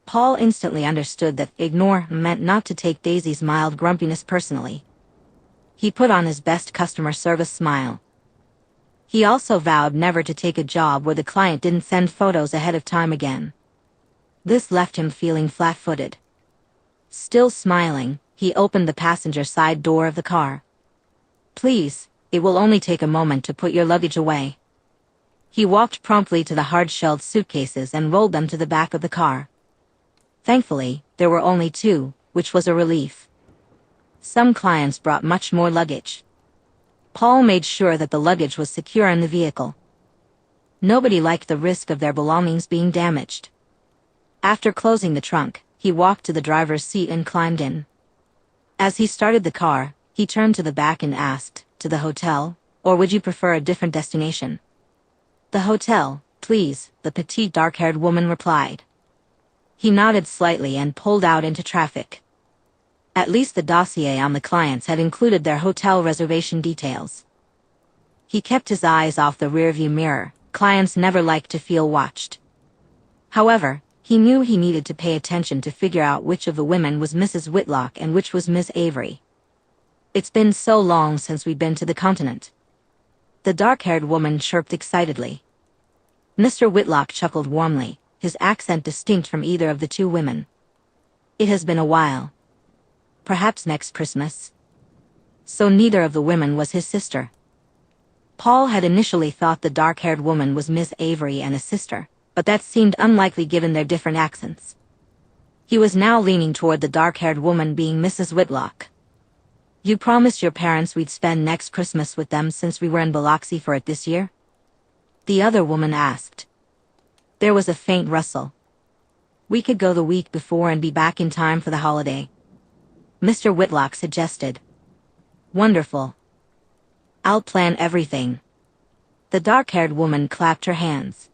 Paul instantly understood that ignore meant not to take Daisy's mild grumpiness personally. He put on his best customer service smile. He also vowed never to take a job where the client didn't send photos ahead of time again. This left him feeling flat-footed. Still smiling, he opened the passenger side door of the car. Please, it will only take a moment to put your luggage away. He walked promptly to the hard-shelled suitcases and rolled them to the back of the car. Thankfully, there were only 2, which was a relief. Some clients brought much more luggage. Paul made sure that the luggage was secure in the vehicle. Nobody liked the risk of their belongings being damaged. After closing the trunk, he walked to the driver's seat and climbed in. As he started the car, he turned to the back and asked, to the hotel, or would you prefer a different destination? The hotel, please, the petite dark-haired woman replied. He nodded slightly and pulled out into traffic. At least the dossier on the clients had included their hotel reservation details. He kept his eyes off the rearview mirror. Clients never liked to feel watched. However, he knew he needed to pay attention to figure out which of the women was Mrs. Whitlock and which was Miss Avery. It's been so long since we've been to the continent. The dark-haired woman chirped excitedly. Mr. Whitlock chuckled warmly, his accent distinct from either of the 2 women. It has been a while. Perhaps next Christmas. So neither of the women was his sister. Paul had initially thought the dark-haired woman was Miss Avery and a sister, but that seemed unlikely given their different accents. He was now leaning toward the dark-haired woman being Mrs. Whitlock. You promised your parents we'd spend next Christmas with them since we were in Biloxi for it this year? The other woman asked. There was a faint rustle. We could go the week before and be back in time for the holiday. Mr. Whitlock suggested. Wonderful. I'll plan everything. The dark-haired woman clapped her hands.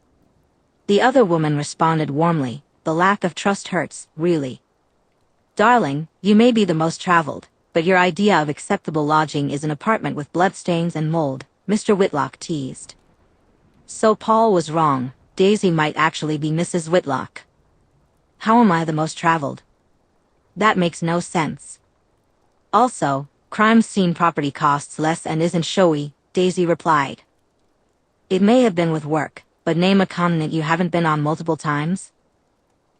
The other woman responded warmly, the lack of trust hurts, really. Darling, you may be the most traveled, but your idea of acceptable lodging is an apartment with bloodstains and mold, Mr. Whitlock teased. So Paul was wrong, Daisy might actually be Mrs. Whitlock. How am I the most traveled? That makes no sense. Also, crime scene property costs less and isn't showy, Daisy replied. It may have been with work, but name a continent you haven't been on multiple times?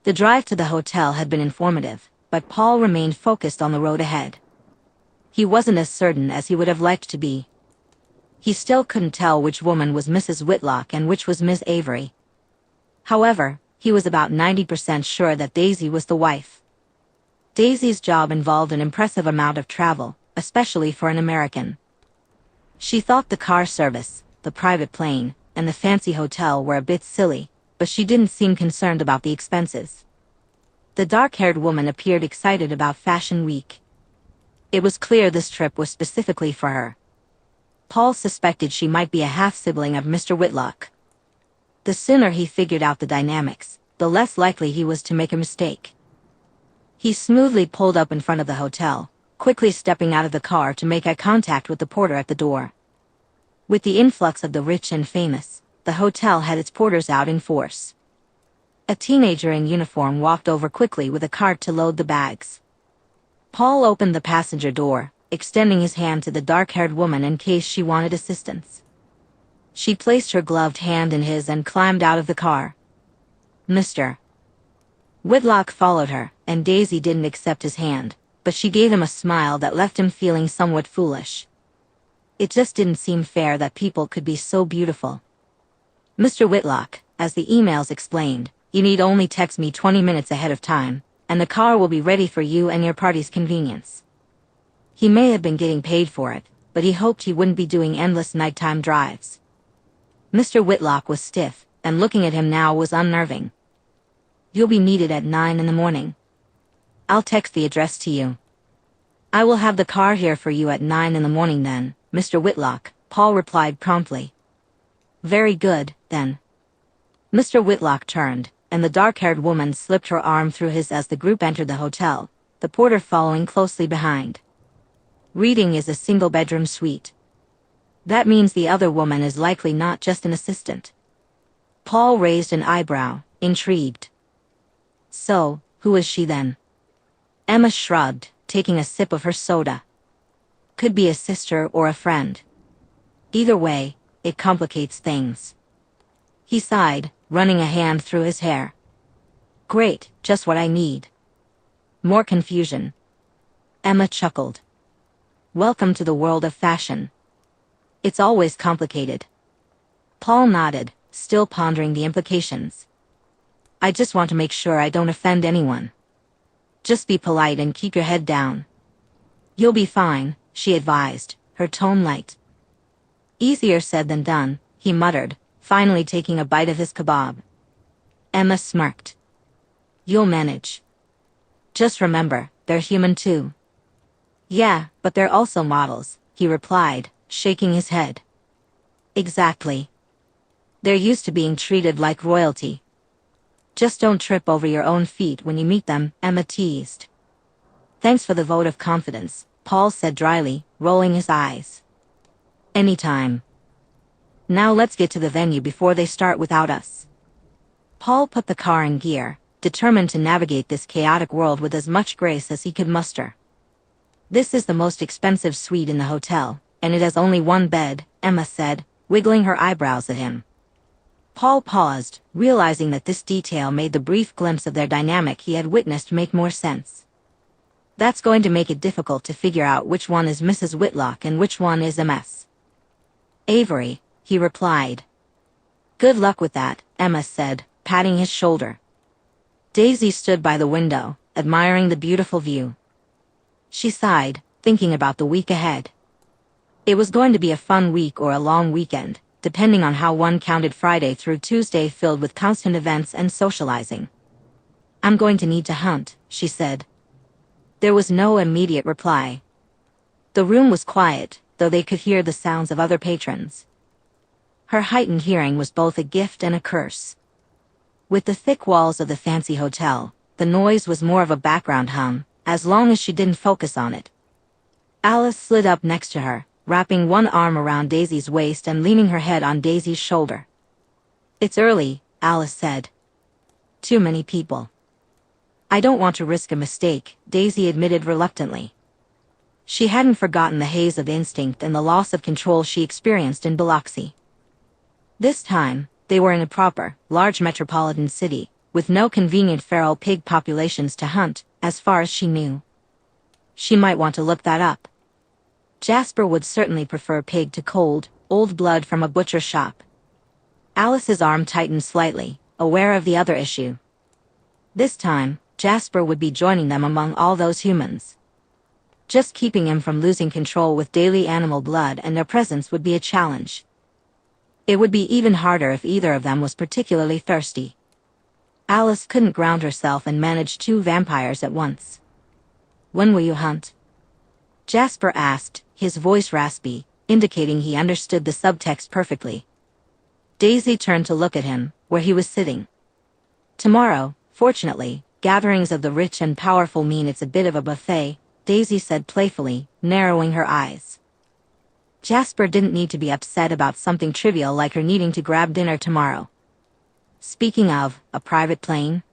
The drive to the hotel had been informative, but Paul remained focused on the road ahead. He wasn't as certain as he would have liked to be. He still couldn't tell which woman was Mrs. Whitlock and which was Miss Avery. However, he was about 90% sure that Daisy was the wife. Daisy's job involved an impressive amount of travel, especially for an American. She thought the car service, the private plane, and the fancy hotel were a bit silly, but she didn't seem concerned about the expenses. The dark-haired woman appeared excited about Fashion Week. It was clear this trip was specifically for her. Paul suspected she might be a half-sibling of Mr. Whitlock. The sooner he figured out the dynamics, the less likely he was to make a mistake. He smoothly pulled up in front of the hotel, quickly stepping out of the car to make eye contact with the porter at the door. With the influx of the rich and famous, the hotel had its porters out in force. A teenager in uniform walked over quickly with a cart to load the bags. Paul opened the passenger door, extending his hand to the dark-haired woman in case she wanted assistance. She placed her gloved hand in his and climbed out of the car. Mr. Whitlock followed her, and Daisy didn't accept his hand, but she gave him a smile that left him feeling somewhat foolish. It just didn't seem fair that people could be so beautiful. Mr. Whitlock, as the emails explained, you need only text me 20 minutes ahead of time, and the car will be ready for you and your party's convenience. He may have been getting paid for it, but he hoped he wouldn't be doing endless nighttime drives. Mr. Whitlock was stiff, and looking at him now was unnerving. You'll be needed at 9 in the morning. I'll text the address to you. I will have the car here for you at 9 in the morning then, Mr. Whitlock, Paul replied promptly. Very good, then. Mr. Whitlock turned, and the dark-haired woman slipped her arm through his as the group entered the hotel, the porter following closely behind. Reading is a single-bedroom suite. That means the other woman is likely not just an assistant. Paul raised an eyebrow, intrigued. So, who is she then? Emma shrugged, taking a sip of her soda. Could be a sister or a friend. Either way, it complicates things. He sighed, running a hand through his hair. Great, just what I need. More confusion. Emma chuckled. Welcome to the world of fashion. It's always complicated. Paul nodded, still pondering the implications. I just want to make sure I don't offend anyone. Just be polite and keep your head down. You'll be fine, she advised, her tone light. Easier said than done, he muttered, finally taking a bite of his kebab. Emma smirked. You'll manage. Just remember, they're human too. Yeah, but they're also models, he replied, shaking his head. Exactly. They're used to being treated like royalty. Just don't trip over your own feet when you meet them, Emma teased. Thanks for the vote of confidence, Paul said dryly, rolling his eyes. Anytime. Now let's get to the venue before they start without us. Paul put the car in gear, determined to navigate this chaotic world with as much grace as he could muster. This is the most expensive suite in the hotel, and it has only one bed, Emma said, wiggling her eyebrows at him. Paul paused, realizing that this detail made the brief glimpse of their dynamic he had witnessed make more sense. That's going to make it difficult to figure out which one is Mrs. Whitlock and which one is MS. Avery, he replied. Good luck with that, Emma said, patting his shoulder. Daisy stood by the window, admiring the beautiful view. She sighed, thinking about the week ahead. It was going to be a fun week or a long weekend, depending on how one counted Friday through Tuesday, filled with constant events and socializing. I'm going to need to hunt, she said. There was no immediate reply. The room was quiet, though they could hear the sounds of other patrons. Her heightened hearing was both a gift and a curse. With the thick walls of the fancy hotel, the noise was more of a background hum, as long as she didn't focus on it. Alice slid up next to her, wrapping one arm around Daisy's waist and leaning her head on Daisy's shoulder. "It's early," Alice said. "Too many people." "I don't want to risk a mistake," Daisy admitted reluctantly. She hadn't forgotten the haze of instinct and the loss of control she experienced in Biloxi. This time, they were in a proper, large metropolitan city, with no convenient feral pig populations to hunt, as far as she knew. She might want to look that up. Jasper would certainly prefer pig to cold, old blood from a butcher shop. Alice's arm tightened slightly, aware of the other issue. This time, Jasper would be joining them among all those humans. Just keeping him from losing control with daily animal blood and their presence would be a challenge. It would be even harder if either of them was particularly thirsty. Alice couldn't ground herself and manage 2 vampires at once. "When will you hunt?" Jasper asked, his voice raspy, indicating he understood the subtext perfectly. Daisy turned to look at him, where he was sitting. "Tomorrow, fortunately, gatherings of the rich and powerful mean it's a bit of a buffet," Daisy said playfully, narrowing her eyes. Jasper didn't need to be upset about something trivial like her needing to grab dinner tomorrow. Speaking of, a private plane?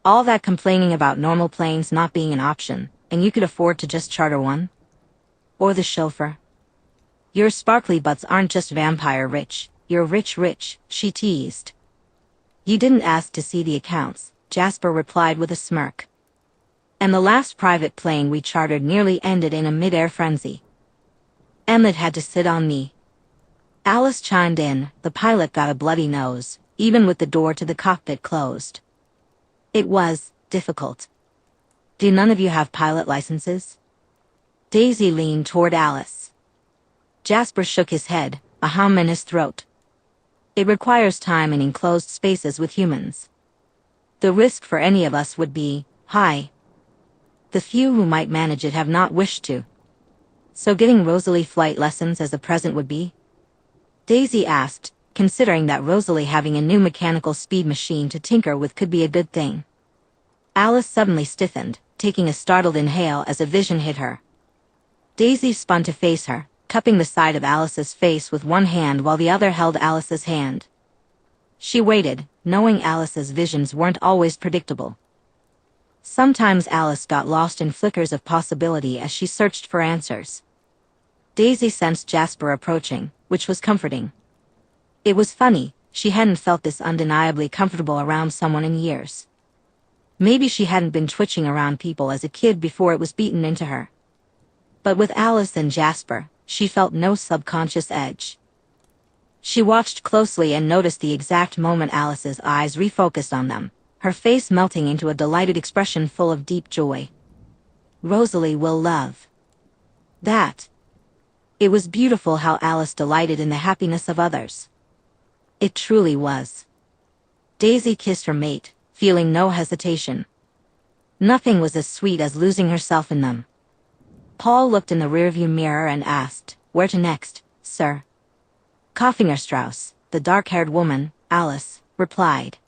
All that complaining about normal planes not being an option, and you could afford to just charter one? Or the chauffeur? "Your sparkly butts aren't just vampire rich, you're rich," she teased. "You didn't ask to see the accounts," Jasper replied with a smirk. "And the last private plane we chartered nearly ended in a mid-air frenzy. Emmett had to sit on me." Alice chimed in, "The pilot got a bloody nose, even with the door to the cockpit closed. It was difficult. Do none of you have pilot licenses?" Daisy leaned toward Alice. Jasper shook his head, a hum in his throat. "It requires time in enclosed spaces with humans. The risk for any of us would be high. The few who might manage it have not wished to." "So giving Rosalie flight lessons as a present would be?" Daisy asked, considering that Rosalie having a new mechanical speed machine to tinker with could be a good thing. Alice suddenly stiffened, taking a startled inhale as a vision hit her. Daisy spun to face her, cupping the side of Alice's face with one hand while the other held Alice's hand. She waited, knowing Alice's visions weren't always predictable. Sometimes Alice got lost in flickers of possibility as she searched for answers. Daisy sensed Jasper approaching, which was comforting. It was funny, she hadn't felt this undeniably comfortable around someone in years. Maybe she hadn't been twitching around people as a kid before it was beaten into her. But with Alice and Jasper, she felt no subconscious edge. She watched closely and noticed the exact moment Alice's eyes refocused on them, her face melting into a delighted expression full of deep joy. "Rosalie will love that." It was beautiful how Alice delighted in the happiness of others. It truly was. Daisy kissed her mate, feeling no hesitation. Nothing was as sweet as losing herself in them. Paul looked in the rearview mirror and asked, "Where to next, sir?" "Koffingerstrasse," the dark-haired woman, Alice, replied.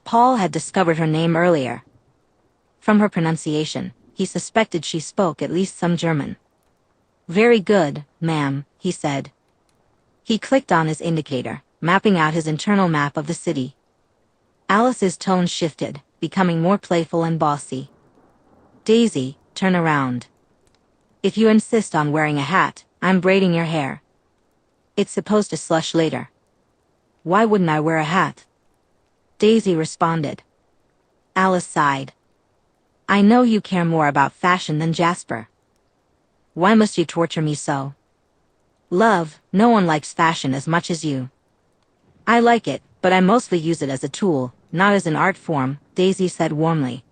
Paul had discovered her name earlier. From her pronunciation, he suspected she spoke at least some German. "Very good, ma'am," he said. He clicked on his indicator, mapping out his internal map of the city. Alice's tone shifted, becoming more playful and bossy. "Daisy, turn around. If you insist on wearing a hat, I'm braiding your hair. It's supposed to slush later." "Why wouldn't I wear a hat?" Daisy responded. Alice sighed. "I know you care more about fashion than Jasper. Why must you torture me so?" "Love, no one likes fashion as much as you." "I like it, but I mostly use it as a tool, not as an art form," Daisy said warmly.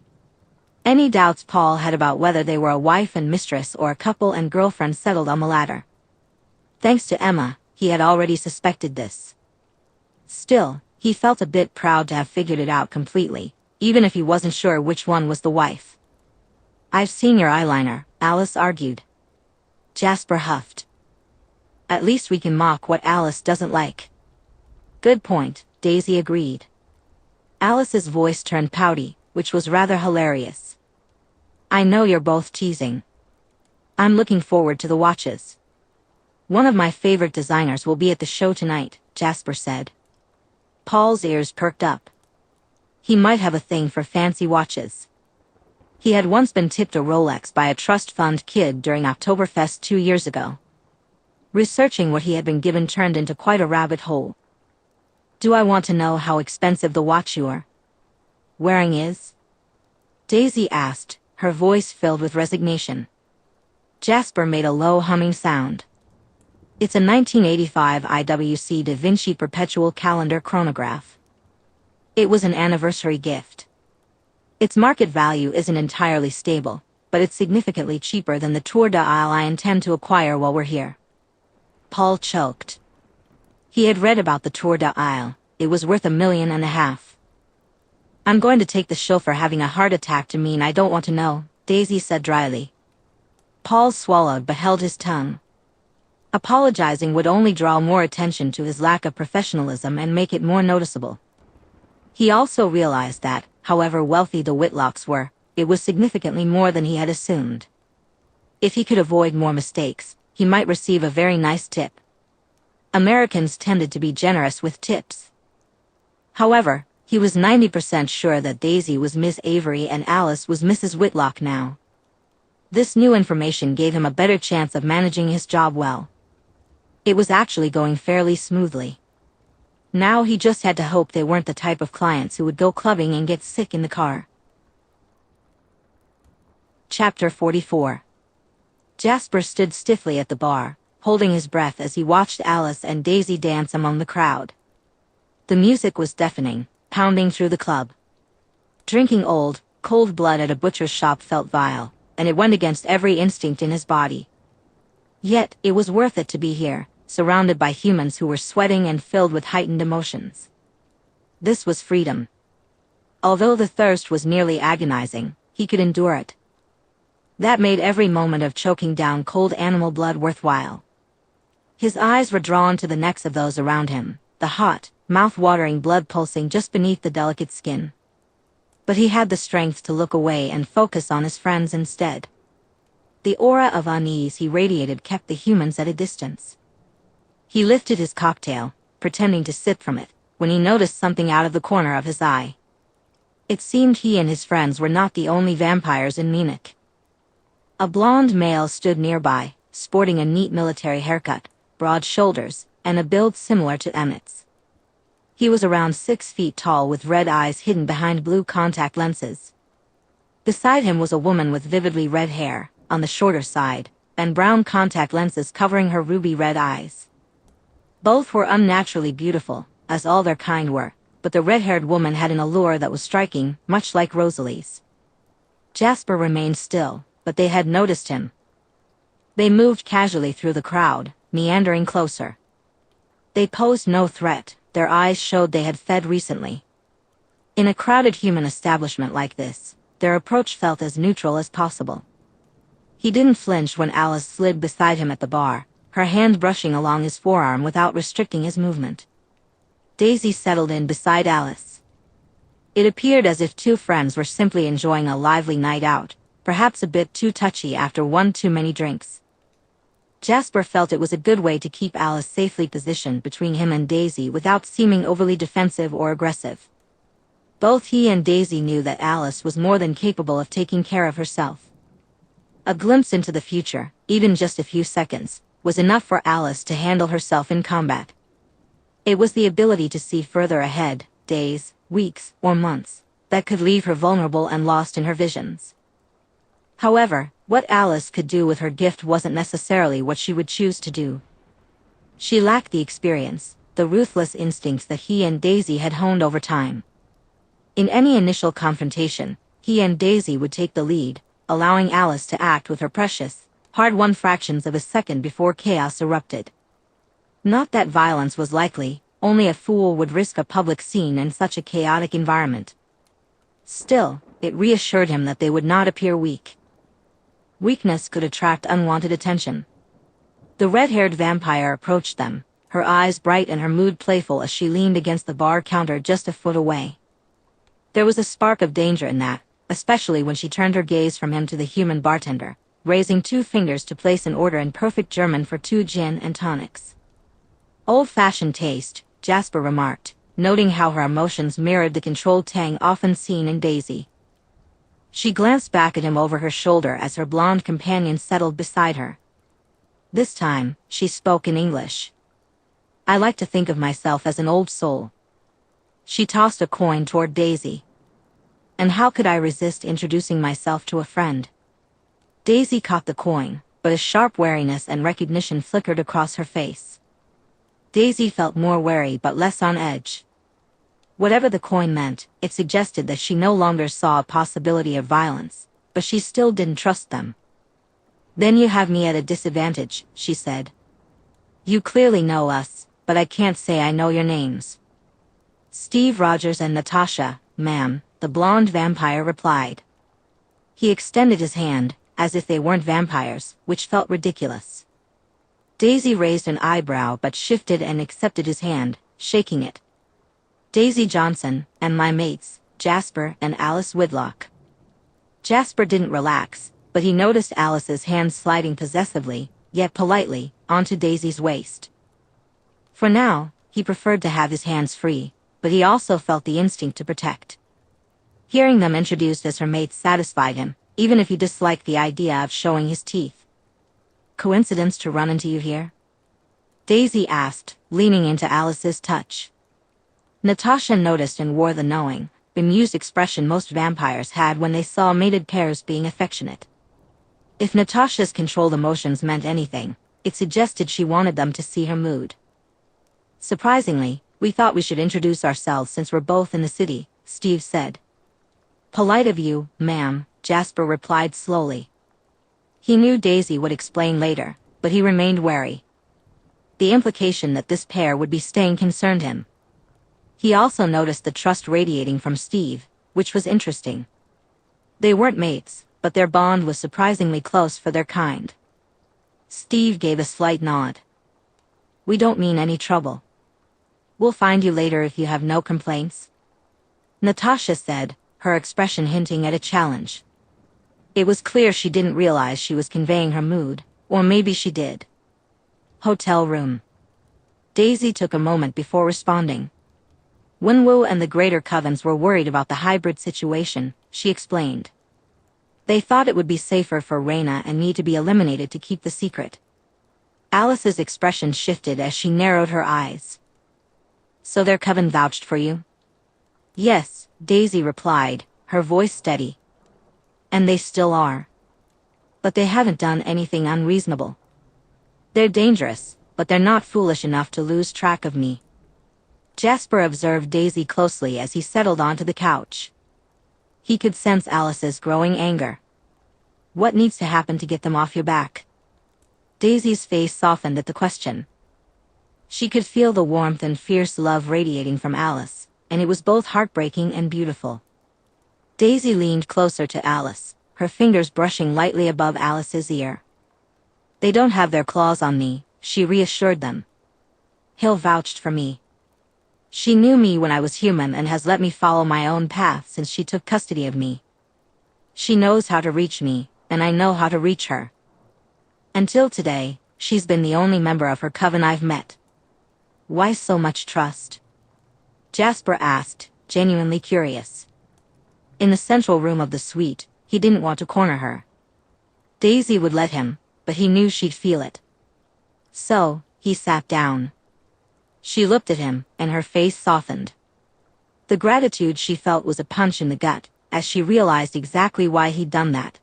Any doubts Paul had about whether they were a wife and mistress or a couple and girlfriend settled on the latter. Thanks to Emma, he had already suspected this. Still, he felt a bit proud to have figured it out completely, even if he wasn't sure which one was the wife. "I've seen your eyeliner," Alice argued. Jasper huffed. At least we can mock what Alice doesn't like. Good point, Daisy agreed. Alice's voice turned pouty, which was rather hilarious. I know you're both teasing. I'm looking forward to the watches. One of my favorite designers will be at the show tonight, Jasper said. Paul's ears perked up. He might have a thing for fancy watches. He had once been tipped a Rolex by a trust fund kid during Oktoberfest 2 years ago. Researching what he had been given turned into quite a rabbit hole. Do I want to know how expensive the watch you're wearing is? Daisy asked, her voice filled with resignation. Jasper made a low humming sound. It's a 1985 IWC Da Vinci Perpetual Calendar chronograph. It was an anniversary gift. Its market value isn't entirely stable, but it's significantly cheaper than the Tour de Isle I intend to acquire while we're here. Paul choked. He had read about the Tour de Isle. It was worth $1.5 million. I'm going to take the chauffeur having a heart attack to mean I don't want to know, Daisy said dryly. Paul swallowed but held his tongue. Apologizing would only draw more attention to his lack of professionalism and make it more noticeable. He also realized that, however wealthy the Whitlocks were, it was significantly more than he had assumed. If he could avoid more mistakes, he might receive a very nice tip. Americans tended to be generous with tips. However, he was 90% sure that Daisy was Miss Avery and Alice was Mrs. Whitlock now. This new information gave him a better chance of managing his job well. It was actually going fairly smoothly. Now he just had to hope they weren't the type of clients who would go clubbing and get sick in the car. Chapter 44. Jasper stood stiffly at the bar, holding his breath as he watched Alice and Daisy dance among the crowd. The music was deafening, pounding through the club. Drinking cold blood at a butcher's shop felt vile, and it went against every instinct in his body. Yet, it was worth it to be here, surrounded by humans who were sweating and filled with heightened emotions. This was freedom. Although the thirst was nearly agonizing, he could endure it. That made every moment of choking down cold animal blood worthwhile. His eyes were drawn to the necks of those around him, the hot, mouth-watering blood pulsing just beneath the delicate skin. But he had the strength to look away and focus on his friends instead. The aura of unease he radiated kept the humans at a distance. He lifted his cocktail, pretending to sip from it, when he noticed something out of the corner of his eye. It seemed he and his friends were not the only vampires in Munich. A blonde male stood nearby, sporting a neat military haircut, broad shoulders, and a build similar to Emmett's. He was around 6 feet tall with red eyes hidden behind blue contact lenses. Beside him was a woman with vividly red hair, on the shorter side, and brown contact lenses covering her ruby red eyes. Both were unnaturally beautiful, as all their kind were, but the red-haired woman had an allure that was striking, much like Rosalie's. Jasper remained still, but they had noticed him. They moved casually through the crowd, meandering closer. They posed no threat, their eyes showed they had fed recently. In a crowded human establishment like this, their approach felt as neutral as possible. He didn't flinch when Alice slid beside him at the bar, her hand brushing along his forearm without restricting his movement. Daisy settled in beside Alice. It appeared as if two friends were simply enjoying a lively night out, perhaps a bit too touchy after one too many drinks. Jasper felt it was a good way to keep Alice safely positioned between him and Daisy without seeming overly defensive or aggressive. Both he and Daisy knew that Alice was more than capable of taking care of herself. A glimpse into the future, even just a few seconds, was enough for Alice to handle herself in combat. It was the ability to see further ahead, days, weeks, or months, that could leave her vulnerable and lost in her visions. However, what Alice could do with her gift wasn't necessarily what she would choose to do. She lacked the experience, the ruthless instincts that he and Daisy had honed over time. In any initial confrontation, he and Daisy would take the lead, allowing Alice to act with her precious, hard-won fractions of a second before chaos erupted. Not that violence was likely, only a fool would risk a public scene in such a chaotic environment. Still, it reassured him that they would not appear weak. Weakness could attract unwanted attention. The red-haired vampire approached them, her eyes bright and her mood playful as she leaned against the bar counter just a foot away. There was a spark of danger in that, especially when she turned her gaze from him to the human bartender, raising 2 fingers to place an order in perfect German for 2 gin and tonics. Old-fashioned taste, Jasper remarked, noting how her emotions mirrored the controlled tang often seen in Daisy. She glanced back at him over her shoulder as her blonde companion settled beside her. This time, she spoke in English. I like to think of myself as an old soul. She tossed a coin toward Daisy. And how could I resist introducing myself to a friend? Daisy caught the coin, but a sharp wariness and recognition flickered across her face. Daisy felt more wary but less on edge. Whatever the coin meant, it suggested that she no longer saw a possibility of violence, but she still didn't trust them. Then you have me at a disadvantage, she said. You clearly know us, but I can't say I know your names. Steve Rogers and Natasha, ma'am, the blonde vampire replied. He extended his hand, as if they weren't vampires, which felt ridiculous. Daisy raised an eyebrow but shifted and accepted his hand, shaking it. Daisy Johnson, and my mates, Jasper and Alice Whitlock. Jasper didn't relax, but he noticed Alice's hand sliding possessively, yet politely, onto Daisy's waist. For now, he preferred to have his hands free, but he also felt the instinct to protect. Hearing them introduced as her mates satisfied him, even if he disliked the idea of showing his teeth. Coincidence to run into you here? Daisy asked, leaning into Alice's touch. Natasha noticed and wore the knowing, bemused expression most vampires had when they saw mated pairs being affectionate. If Natasha's controlled emotions meant anything, it suggested she wanted them to see her mood. Surprisingly, we thought we should introduce ourselves since we're both in the city, Steve said. Polite of you, ma'am, Jasper replied slowly. He knew Daisy would explain later, but he remained wary. The implication that this pair would be staying concerned him. He also noticed the trust radiating from Steve, which was interesting. They weren't mates, but their bond was surprisingly close for their kind. Steve gave a slight nod. We don't mean any trouble. We'll find you later if you have no complaints. Natasha said, her expression hinting at a challenge. It was clear she didn't realize she was conveying her mood, or maybe she did. Hotel room. Daisy took a moment before responding. Wenwu and the Greater Covens were worried about the hybrid situation, she explained. They thought it would be safer for Raina and me to be eliminated to keep the secret. Alice's expression shifted as she narrowed her eyes. So their coven vouched for you? Yes, Daisy replied, her voice steady. And they still are. But they haven't done anything unreasonable. They're dangerous, but they're not foolish enough to lose track of me. Jasper observed Daisy closely as he settled onto the couch. He could sense Alice's growing anger. What needs to happen to get them off your back? Daisy's face softened at the question. She could feel the warmth and fierce love radiating from Alice, and it was both heartbreaking and beautiful. Daisy leaned closer to Alice, her fingers brushing lightly above Alice's ear. They don't have their claws on me, she reassured them. Hill vouched for me. She knew me when I was human and has let me follow my own path since she took custody of me. She knows how to reach me, and I know how to reach her. Until today, she's been the only member of her coven I've met. Why so much trust? Jasper asked, genuinely curious. In the central room of the suite, he didn't want to corner her. Daisy would let him, but he knew she'd feel it. So, he sat down. She looked at him, and her face softened. The gratitude she felt was a punch in the gut, as she realized exactly why he'd done that.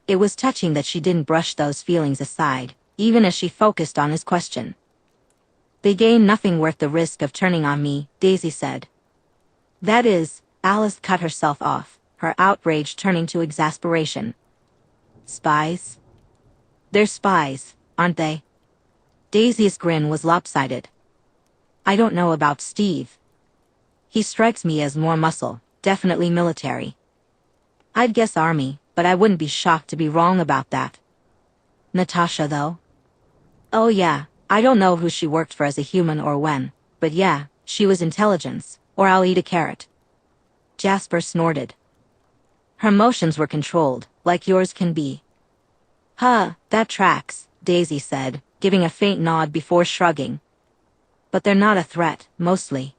It was touching that she didn't brush those feelings aside, even as she focused on his question. They gain nothing worth the risk of turning on me, Daisy said. That is, Alice cut herself off, her outrage turning to exasperation. Spies? They're spies, aren't they? Daisy's grin was lopsided. I don't know about Steve. He strikes me as more muscle, definitely military. I'd guess army, but I wouldn't be shocked to be wrong about that. Natasha, though? Oh yeah, I don't know who she worked for as a human or when, but yeah, she was intelligence, or I'll eat a carrot. Jasper snorted. Her motions were controlled, like yours can be. Huh, that tracks, Daisy said, giving a faint nod before shrugging. But they're not a threat, mostly.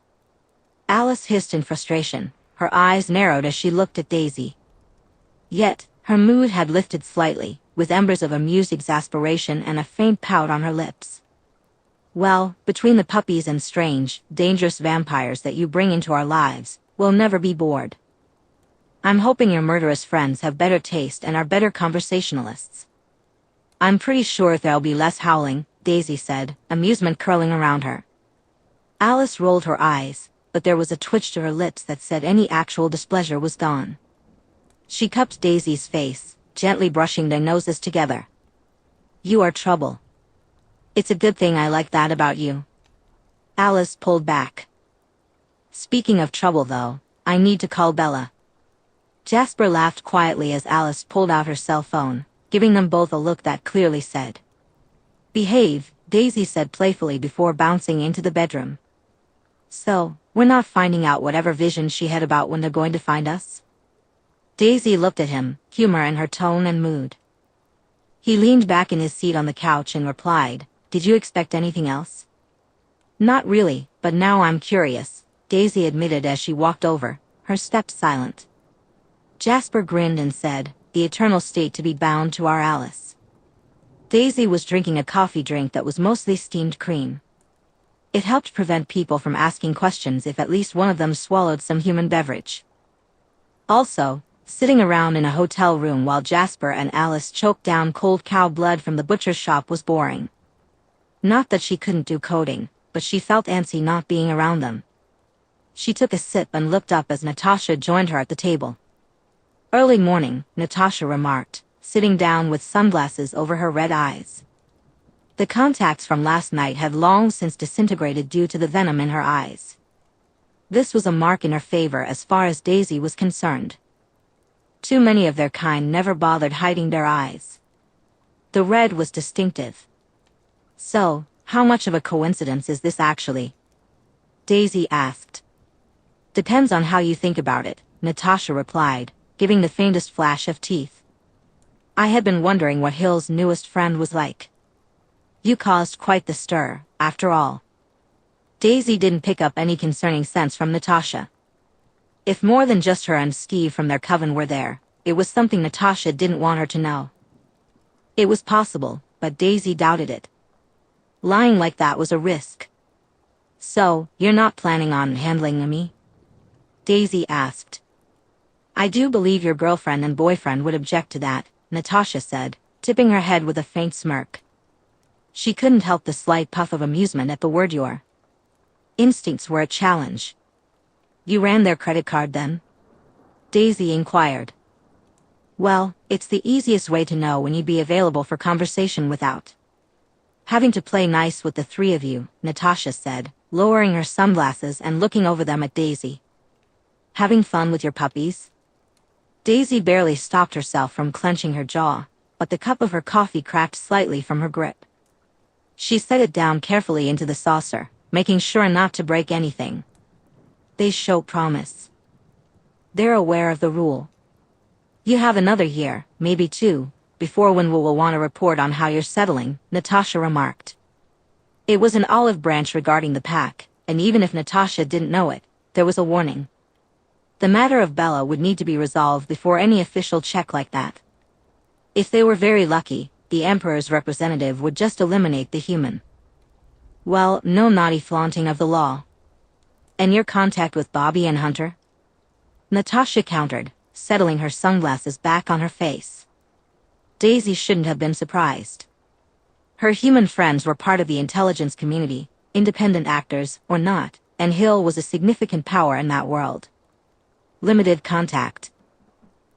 Alice hissed in frustration, her eyes narrowed as she looked at Daisy. Yet, her mood had lifted slightly, with embers of amused exasperation and a faint pout on her lips. Well, between the puppies and strange, dangerous vampires that you bring into our lives, we'll never be bored. I'm hoping your murderous friends have better taste and are better conversationalists. I'm pretty sure there'll be less howling, Daisy said, amusement curling around her. Alice rolled her eyes, but there was a twitch to her lips that said any actual displeasure was gone. She cupped Daisy's face, gently brushing their noses together. You are trouble. It's a good thing I like that about you. Alice pulled back. Speaking of trouble though, I need to call Bella. Jasper laughed quietly as Alice pulled out her cell phone, giving them both a look that clearly said. Behave, Daisy said playfully before bouncing into the bedroom. So, we're not finding out whatever vision she had about when they're going to find us? Daisy looked at him, humor in her tone and mood. He leaned back in his seat on the couch and replied, Did you expect anything else? Not really, but now I'm curious, Daisy admitted as she walked over, her steps silent. Jasper grinned and said, The eternal state to be bound to our Alice. Daisy was drinking a coffee drink that was mostly steamed cream. It helped prevent people from asking questions if at least one of them swallowed some human beverage. Also, sitting around in a hotel room while Jasper and Alice choked down cold cow blood from the butcher's shop was boring. Not that she couldn't do coding, but she felt antsy not being around them. She took a sip and looked up as Natasha joined her at the table. Early morning, Natasha remarked, sitting down with sunglasses over her red eyes. The contacts from last night had long since disintegrated due to the venom in her eyes. This was a mark in her favor as far as Daisy was concerned. Too many of their kind never bothered hiding their eyes. The red was distinctive. So, how much of a coincidence is this actually? Daisy asked. Depends on how you think about it, Natasha replied, giving the faintest flash of teeth. I had been wondering what Hill's newest friend was like. You caused quite the stir, after all. Daisy didn't pick up any concerning sense from Natasha. If more than just her and Steve from their coven were there, it was something Natasha didn't want her to know. It was possible, but Daisy doubted it. Lying like that was a risk. So, you're not planning on handling me? Daisy asked. I do believe your girlfriend and boyfriend would object to that, Natasha said, tipping her head with a faint smirk. She couldn't help the slight puff of amusement at the word your instincts were a challenge. You ran their credit card then? Daisy inquired. Well, it's the easiest way to know when you'd be available for conversation without having to play nice with the three of you, Natasha said, lowering her sunglasses and looking over them at Daisy. Having fun with your puppies? Daisy barely stopped herself from clenching her jaw, but the cup of her coffee cracked slightly from her grip. She set it down carefully into the saucer, making sure not to break anything. They show promise. They're aware of the rule. You have another year, maybe two, before Winwood will want a report on how you're settling, Natasha remarked. It was an olive branch regarding the pack, and even if Natasha didn't know it, there was a warning. The matter of Bella would need to be resolved before any official check like that. If they were very lucky, the Emperor's representative would just eliminate the human. Well, no naughty flaunting of the law. And your contact with Bobby and Hunter? Natasha countered, settling her sunglasses back on her face. Daisy shouldn't have been surprised. Her human friends were part of the intelligence community, independent actors or not, and Hill was a significant power in that world. Limited contact.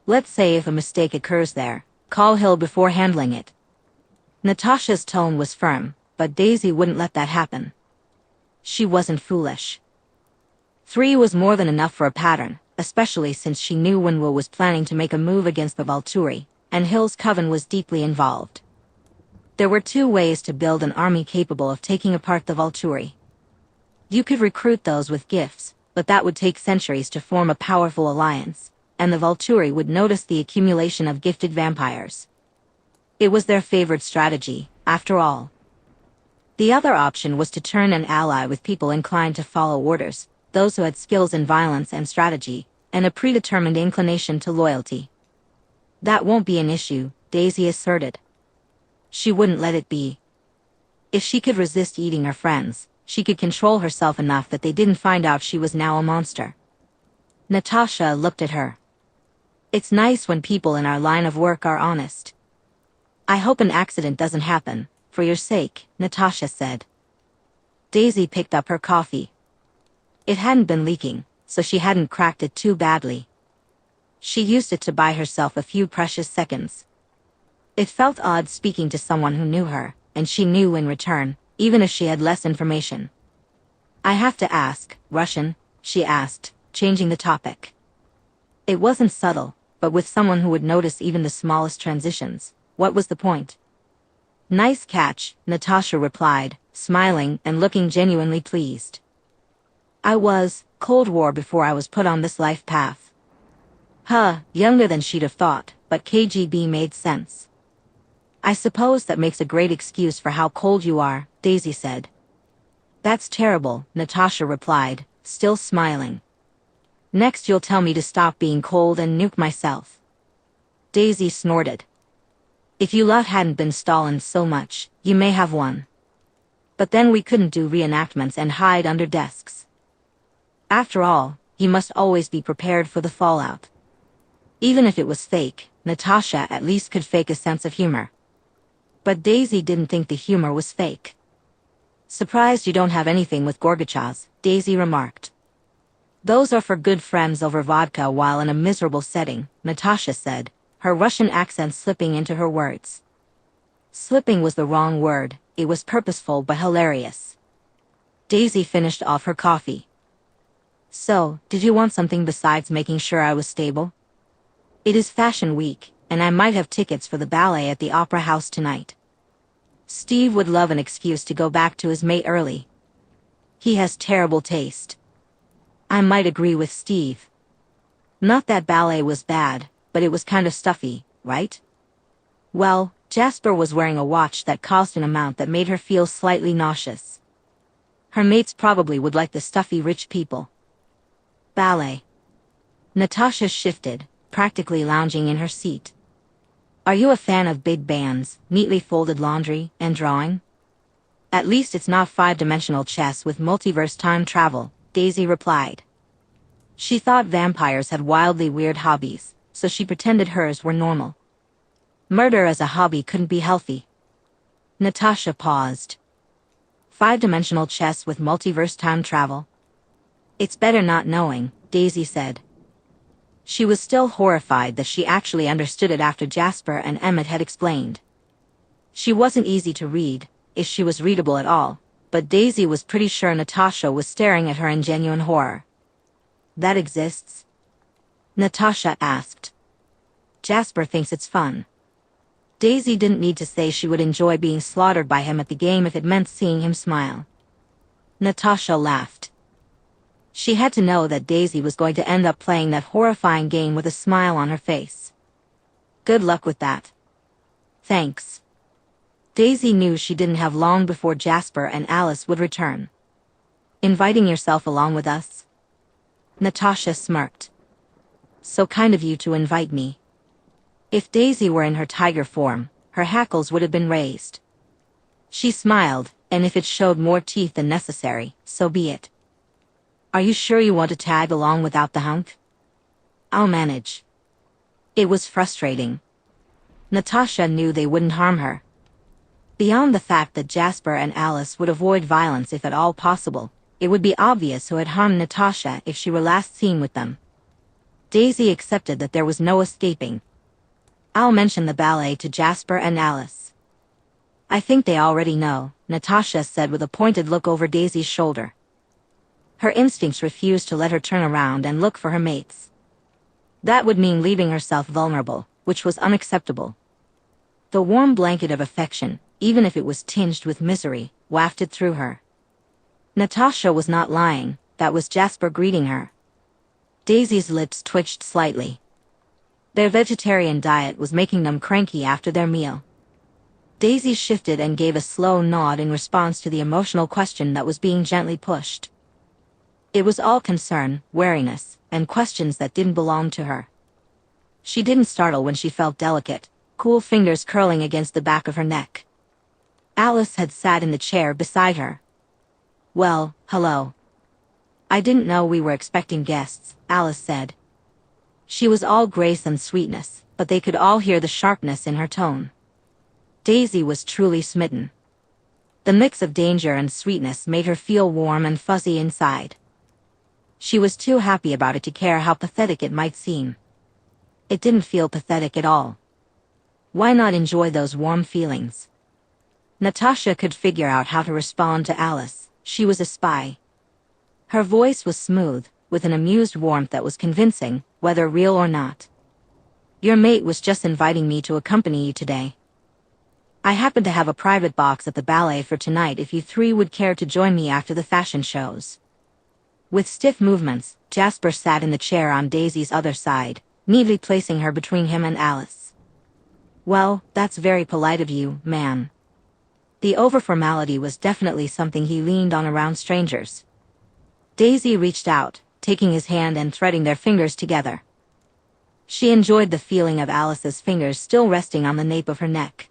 Let's say if a mistake occurs there, call Hill before handling it. Natasha's tone was firm, but Daisy wouldn't let that happen. She wasn't foolish. 3 was more than enough for a pattern, especially since she knew Winwood was planning to make a move against the Volturi, and Hill's coven was deeply involved. There were two ways to build an army capable of taking apart the Volturi. You could recruit those with gifts, but that would take centuries to form a powerful alliance, and the Volturi would notice the accumulation of gifted vampires. It was their favorite strategy, after all. The other option was to turn and ally with people inclined to follow orders, those who had skills in violence and strategy, and a predetermined inclination to loyalty. That won't be an issue, Daisy asserted. She wouldn't let it be. If she could resist eating her friends, she could control herself enough that they didn't find out she was now a monster. Natasha looked at her. It's nice when people in our line of work are honest. I hope an accident doesn't happen, for your sake, Natasha said. Daisy picked up her coffee. It hadn't been leaking, so she hadn't cracked it too badly. She used it to buy herself a few precious seconds. It felt odd speaking to someone who knew her, and she knew in return, even if she had less information. I have to ask, Russian? She asked, changing the topic. It wasn't subtle, but with someone who would notice even the smallest transitions, what was the point? Nice catch, Natasha replied, smiling and looking genuinely pleased. I was, Cold War before I was put on this life path. Younger than she'd have thought, but KGB made sense. I suppose that makes a great excuse for how cold you are, Daisy said. That's terrible, Natasha replied, still smiling. Next you'll tell me to stop being cold and nuke myself. Daisy snorted. If you lot hadn't been stalling so much, you may have won. But then we couldn't do reenactments and hide under desks. After all, you must always be prepared for the fallout. Even if it was fake, Natasha at least could fake a sense of humor. But Daisy didn't think the humor was fake. Surprised you don't have anything with Gorgachas, Daisy remarked. Those are for good friends over vodka while in a miserable setting, Natasha said, her Russian accent slipping into her words. Slipping was the wrong word, it was purposeful but hilarious. Daisy finished off her coffee. So, did you want something besides making sure I was stable? It is Fashion Week, and I might have tickets for the ballet at the Opera House tonight. Steve would love an excuse to go back to his mate early. He has terrible taste. I might agree with Steve. Not that ballet was bad, but it was kind of stuffy, right? Well, Jasper was wearing a watch that cost an amount that made her feel slightly nauseous. Her mates probably would like the stuffy rich people. Ballet. Natasha shifted, practically lounging in her seat. Are you a fan of big bands, neatly folded laundry, and drawing? At least it's not five-dimensional chess with multiverse time travel, Daisy replied. She thought vampires had wildly weird hobbies, so she pretended hers were normal. Murder as a hobby couldn't be healthy. Natasha paused. Five-dimensional chess with multiverse time travel? It's better not knowing, Daisy said. She was still horrified that she actually understood it after Jasper and Emmett had explained. She wasn't easy to read, if she was readable at all, but Daisy was pretty sure Natasha was staring at her in genuine horror. That exists? Natasha asked. Jasper thinks it's fun. Daisy didn't need to say she would enjoy being slaughtered by him at the game if it meant seeing him smile. Natasha laughed. She had to know that Daisy was going to end up playing that horrifying game with a smile on her face. Good luck with that. Thanks. Daisy knew she didn't have long before Jasper and Alice would return. Inviting yourself along with us? Natasha smirked. So kind of you to invite me. If Daisy were in her tiger form, her hackles would have been raised. She smiled, and if it showed more teeth than necessary, so be it. Are you sure you want to tag along without the hunk? I'll manage. It was frustrating. Natasha knew they wouldn't harm her. Beyond the fact that Jasper and Alice would avoid violence if at all possible, it would be obvious who had harmed Natasha if she were last seen with them. Daisy accepted that there was no escaping. I'll mention the ballet to Jasper and Alice. I think they already know, Natasha said with a pointed look over Daisy's shoulder. Her instincts refused to let her turn around and look for her mates. That would mean leaving herself vulnerable, which was unacceptable. The warm blanket of affection, even if it was tinged with misery, wafted through her. Natasha was not lying, that was Jasper greeting her. Daisy's lips twitched slightly. Their vegetarian diet was making them cranky after their meal. Daisy shifted and gave a slow nod in response to the emotional question that was being gently pushed. It was all concern, wariness, and questions that didn't belong to her. She didn't startle when she felt delicate, cool fingers curling against the back of her neck. Alice had sat in the chair beside her. "Well, hello. I didn't know we were expecting guests," Alice said. She was all grace and sweetness, but they could all hear the sharpness in her tone. Daisy was truly smitten. The mix of danger and sweetness made her feel warm and fuzzy inside. She was too happy about it to care how pathetic it might seem. It didn't feel pathetic at all. Why not enjoy those warm feelings? Natasha could figure out how to respond to Alice. She was a spy. Her voice was smooth, with an amused warmth that was convincing, whether real or not. "Your mate was just inviting me to accompany you today. I happen to have a private box at the ballet for tonight if you three would care to join me after the fashion shows." With stiff movements, Jasper sat in the chair on Daisy's other side, neatly placing her between him and Alice. "Well, that's very polite of you, ma'am." The over-formality was definitely something he leaned on around strangers. Daisy reached out, taking his hand and threading their fingers together. She enjoyed the feeling of Alice's fingers still resting on the nape of her neck.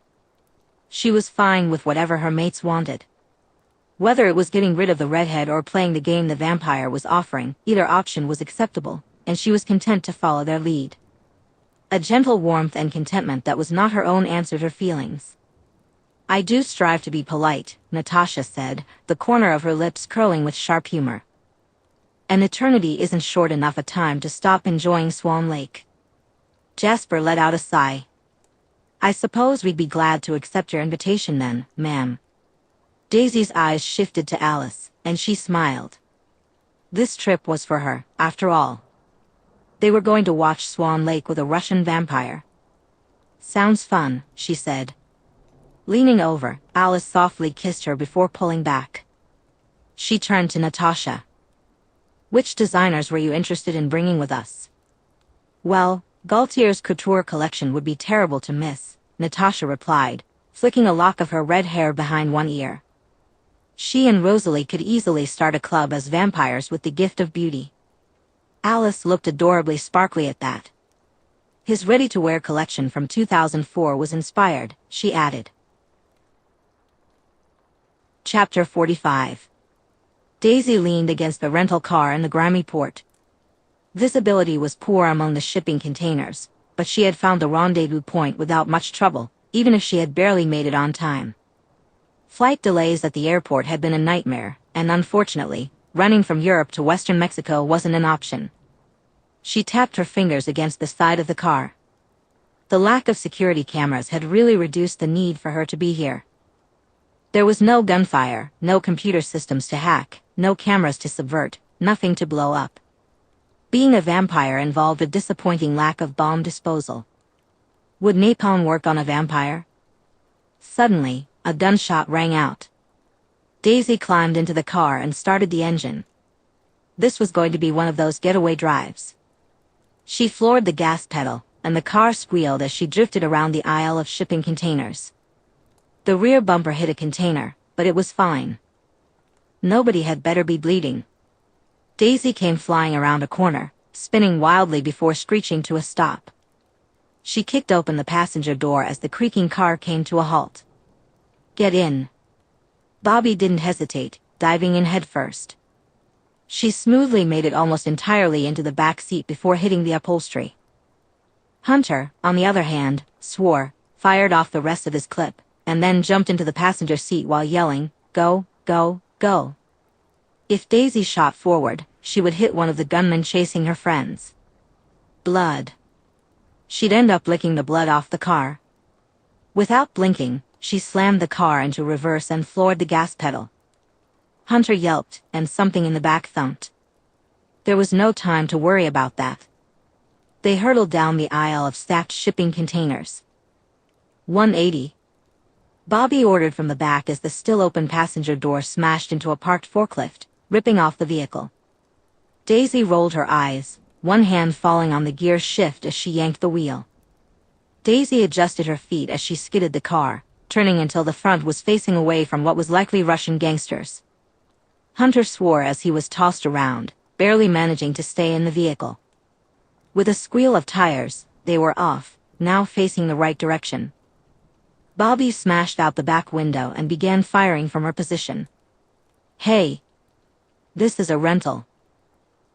She was fine with whatever her mates wanted. Whether it was getting rid of the redhead or playing the game the vampire was offering, either option was acceptable, and she was content to follow their lead. A gentle warmth and contentment that was not her own answered her feelings. "I do strive to be polite," Natasha said, the corner of her lips curling with sharp humor. "An eternity isn't short enough a time to stop enjoying Swan Lake." Jasper let out a sigh. "I suppose we'd be glad to accept your invitation then, ma'am." Daisy's eyes shifted to Alice, and she smiled. This trip was for her, after all. They were going to watch Swan Lake with a Russian vampire. "Sounds fun," she said. Leaning over, Alice softly kissed her before pulling back. She turned to Natasha. "Which designers were you interested in bringing with us?" "Well, Gaultier's couture collection would be terrible to miss," Natasha replied, flicking a lock of her red hair behind one ear. She and Rosalie could easily start a club as vampires with the gift of beauty. Alice looked adorably sparkly at that. "His ready-to-wear collection from 2004 was inspired," she added. Chapter 45. Daisy leaned against the rental car in the grimy port. Visibility was poor among the shipping containers, but she had found the rendezvous point without much trouble, even if she had barely made it on time. Flight delays at the airport had been a nightmare, and unfortunately, running from Europe to western Mexico wasn't an option. She tapped her fingers against the side of the car. The lack of security cameras had really reduced the need for her to be here. There was no gunfire, no computer systems to hack, no cameras to subvert, nothing to blow up. Being a vampire involved a disappointing lack of bomb disposal. Would napalm work on a vampire? Suddenly, a gunshot rang out. Daisy climbed into the car and started the engine. This was going to be one of those getaway drives. She floored the gas pedal, and the car squealed as she drifted around the aisle of shipping containers. The rear bumper hit a container, but it was fine. Nobody had better be bleeding. Daisy came flying around a corner, spinning wildly before screeching to a stop. She kicked open the passenger door as the creaking car came to a halt. "Get in." Bobby didn't hesitate, diving in headfirst. She smoothly made it almost entirely into the back seat before hitting the upholstery. Hunter, on the other hand, swore, fired off the rest of his clip, and then jumped into the passenger seat while yelling, "Go, go, go." If Daisy shot forward, she would hit one of the gunmen chasing her friends. Blood. She'd end up licking the blood off the car. Without blinking, she slammed the car into reverse and floored the gas pedal. Hunter yelped, and something in the back thumped. There was no time to worry about that. They hurtled down the aisle of stacked shipping containers. 180. Bobby ordered from the back as the still-open passenger door smashed into a parked forklift, ripping off the vehicle. Daisy rolled her eyes, one hand falling on the gear shift as she yanked the wheel. Daisy adjusted her feet as she skidded the car, turning until the front was facing away from what was likely Russian gangsters. Hunter swore as he was tossed around, barely managing to stay in the vehicle. With a squeal of tires, they were off, now facing the right direction. Bobby smashed out the back window and began firing from her position. "Hey! This is a rental."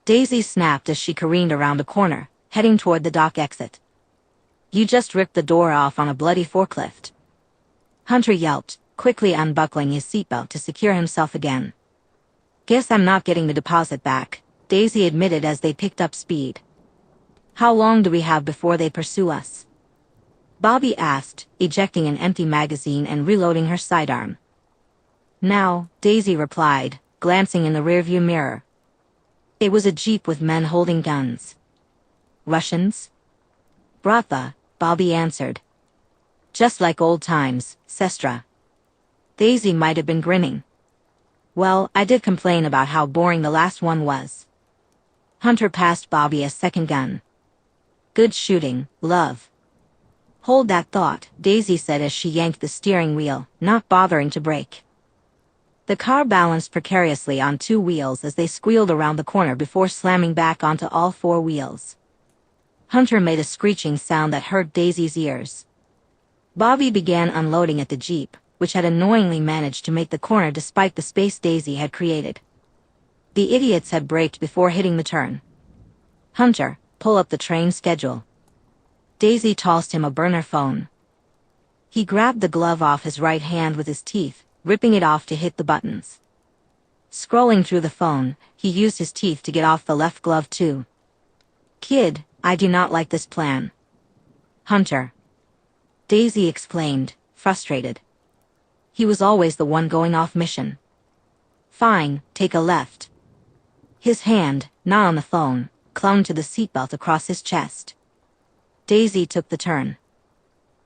Daisy snapped as she careened around a corner, heading toward the dock exit. "You just ripped the door off on a bloody forklift." Hunter yelped, quickly unbuckling his seatbelt to secure himself again. "Guess I'm not getting the deposit back," Daisy admitted as they picked up speed. "How long do we have before they pursue us?" Bobby asked, ejecting an empty magazine and reloading her sidearm. "Now," Daisy replied, glancing in the rearview mirror. It was a jeep with men holding guns. "Russians?" "Bratva," Bobby answered. "Just like old times, Sestra." Daisy might have been grinning. "Well, I did complain about how boring the last one was." Hunter passed Bobby a second gun. "Good shooting, love." "Hold that thought," Daisy said as she yanked the steering wheel, not bothering to brake. The car balanced precariously on two wheels as they squealed around the corner before slamming back onto all four wheels. Hunter made a screeching sound that hurt Daisy's ears. Bobby began unloading at the Jeep, which had annoyingly managed to make the corner despite the space Daisy had created. The idiots had braked before hitting the turn. "Hunter, pull up the train schedule." Daisy tossed him a burner phone. He grabbed the glove off his right hand with his teeth, ripping it off to hit the buttons. Scrolling through the phone, he used his teeth to get off the left glove too. "Kid, I do not like this plan." "Hunter," Daisy explained, frustrated. He was always the one going off mission. "Fine, take a left." His hand, not on the phone, clung to the seatbelt across his chest. Daisy took the turn.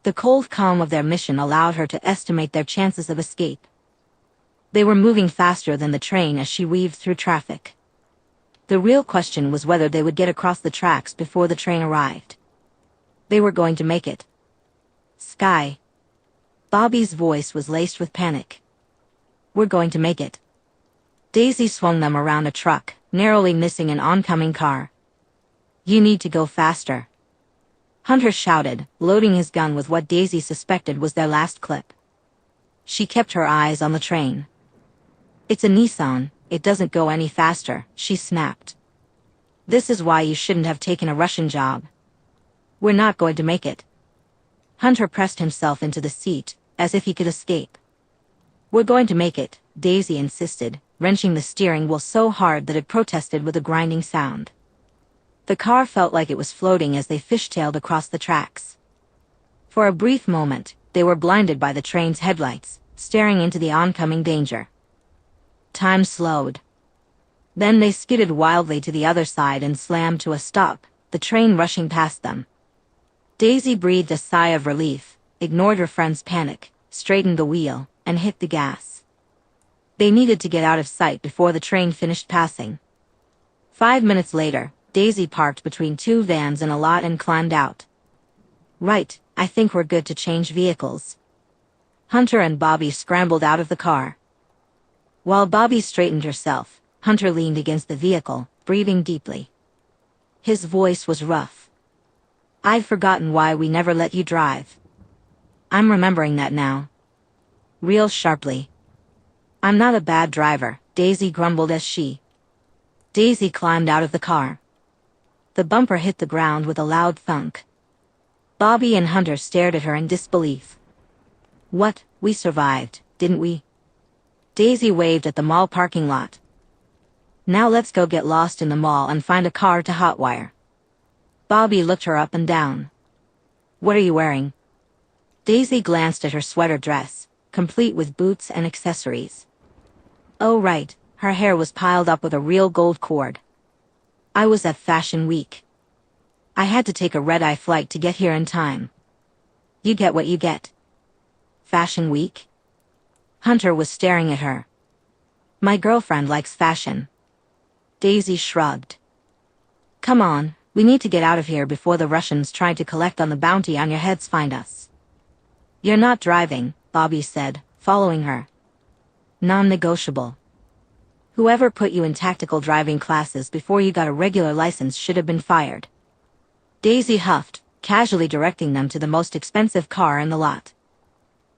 The cold calm of their mission allowed her to estimate their chances of escape. They were moving faster than the train as she weaved through traffic. The real question was whether they would get across the tracks before the train arrived. They were going to make it. "Sky." Bobby's voice was laced with panic. "We're going to make it." Daisy swung them around a truck, narrowly missing an oncoming car. "You need to go faster," Hunter shouted, loading his gun with what Daisy suspected was their last clip. She kept her eyes on the train. "It's a Nissan, it doesn't go any faster," she snapped. "This is why you shouldn't have taken a Russian job. We're not going to make it." Hunter pressed himself into the seat, as if he could escape. "We're going to make it," Daisy insisted, wrenching the steering wheel so hard that it protested with a grinding sound. The car felt like it was floating as they fishtailed across the tracks. For a brief moment, they were blinded by the train's headlights, staring into the oncoming danger. Time slowed. Then they skidded wildly to the other side and slammed to a stop, the train rushing past them. Daisy breathed a sigh of relief, ignored her friend's panic, straightened the wheel, and hit the gas. They needed to get out of sight before the train finished passing. 5 minutes later, Daisy parked between two vans in a lot and climbed out. "Right, I think we're good to change vehicles." Hunter and Bobby scrambled out of the car. While Bobby straightened herself, Hunter leaned against the vehicle, breathing deeply. His voice was rough. "I've forgotten why we never let you drive." "I'm remembering that now." Real sharply. "I'm not a bad driver," Daisy grumbled as Daisy climbed out of the car. The bumper hit the ground with a loud thunk. Bobby and Hunter stared at her in disbelief. "What, we survived, didn't we?" Daisy waved at the mall parking lot. "Now let's go get lost in the mall and find a car to hotwire." Bobby looked her up and down. "What are you wearing?" Daisy glanced at her sweater dress, complete with boots and accessories. Oh right, her hair was piled up with a real gold cord. "I was at Fashion Week. I had to take a red-eye flight to get here in time." "You get what you get." Fashion Week? Hunter was staring at her. My girlfriend likes fashion. Daisy shrugged. Come on, we need to get out of here before the Russians trying to collect on the bounty on your heads find us. You're not driving, Bobby said, following her. Non-negotiable. Whoever put you in tactical driving classes before you got a regular license should have been fired. Daisy huffed, casually directing them to the most expensive car in the lot.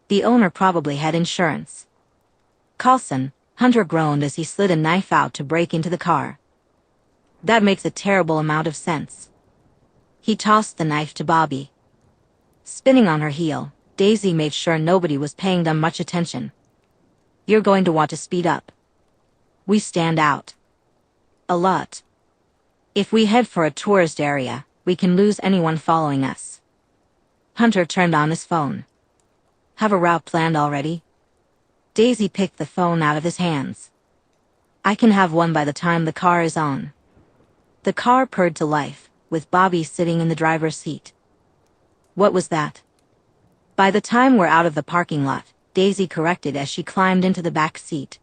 The owner probably had insurance. Cullens, Hunter groaned as he slid a knife out to break into the car. That makes a terrible amount of sense. He tossed the knife to Bobby. Spinning on her heel, Daisy made sure nobody was paying them much attention. You're going to want to speed up. We stand out. A lot. If we head for a tourist area, we can lose anyone following us. Hunter turned on his phone. Have a route planned already? Daisy picked the phone out of his hands. I can have one by the time the car is on. The car purred to life, with Bobby sitting in the driver's seat. What was that? By the time we're out of the parking lot, Daisy corrected as she climbed into the back seat.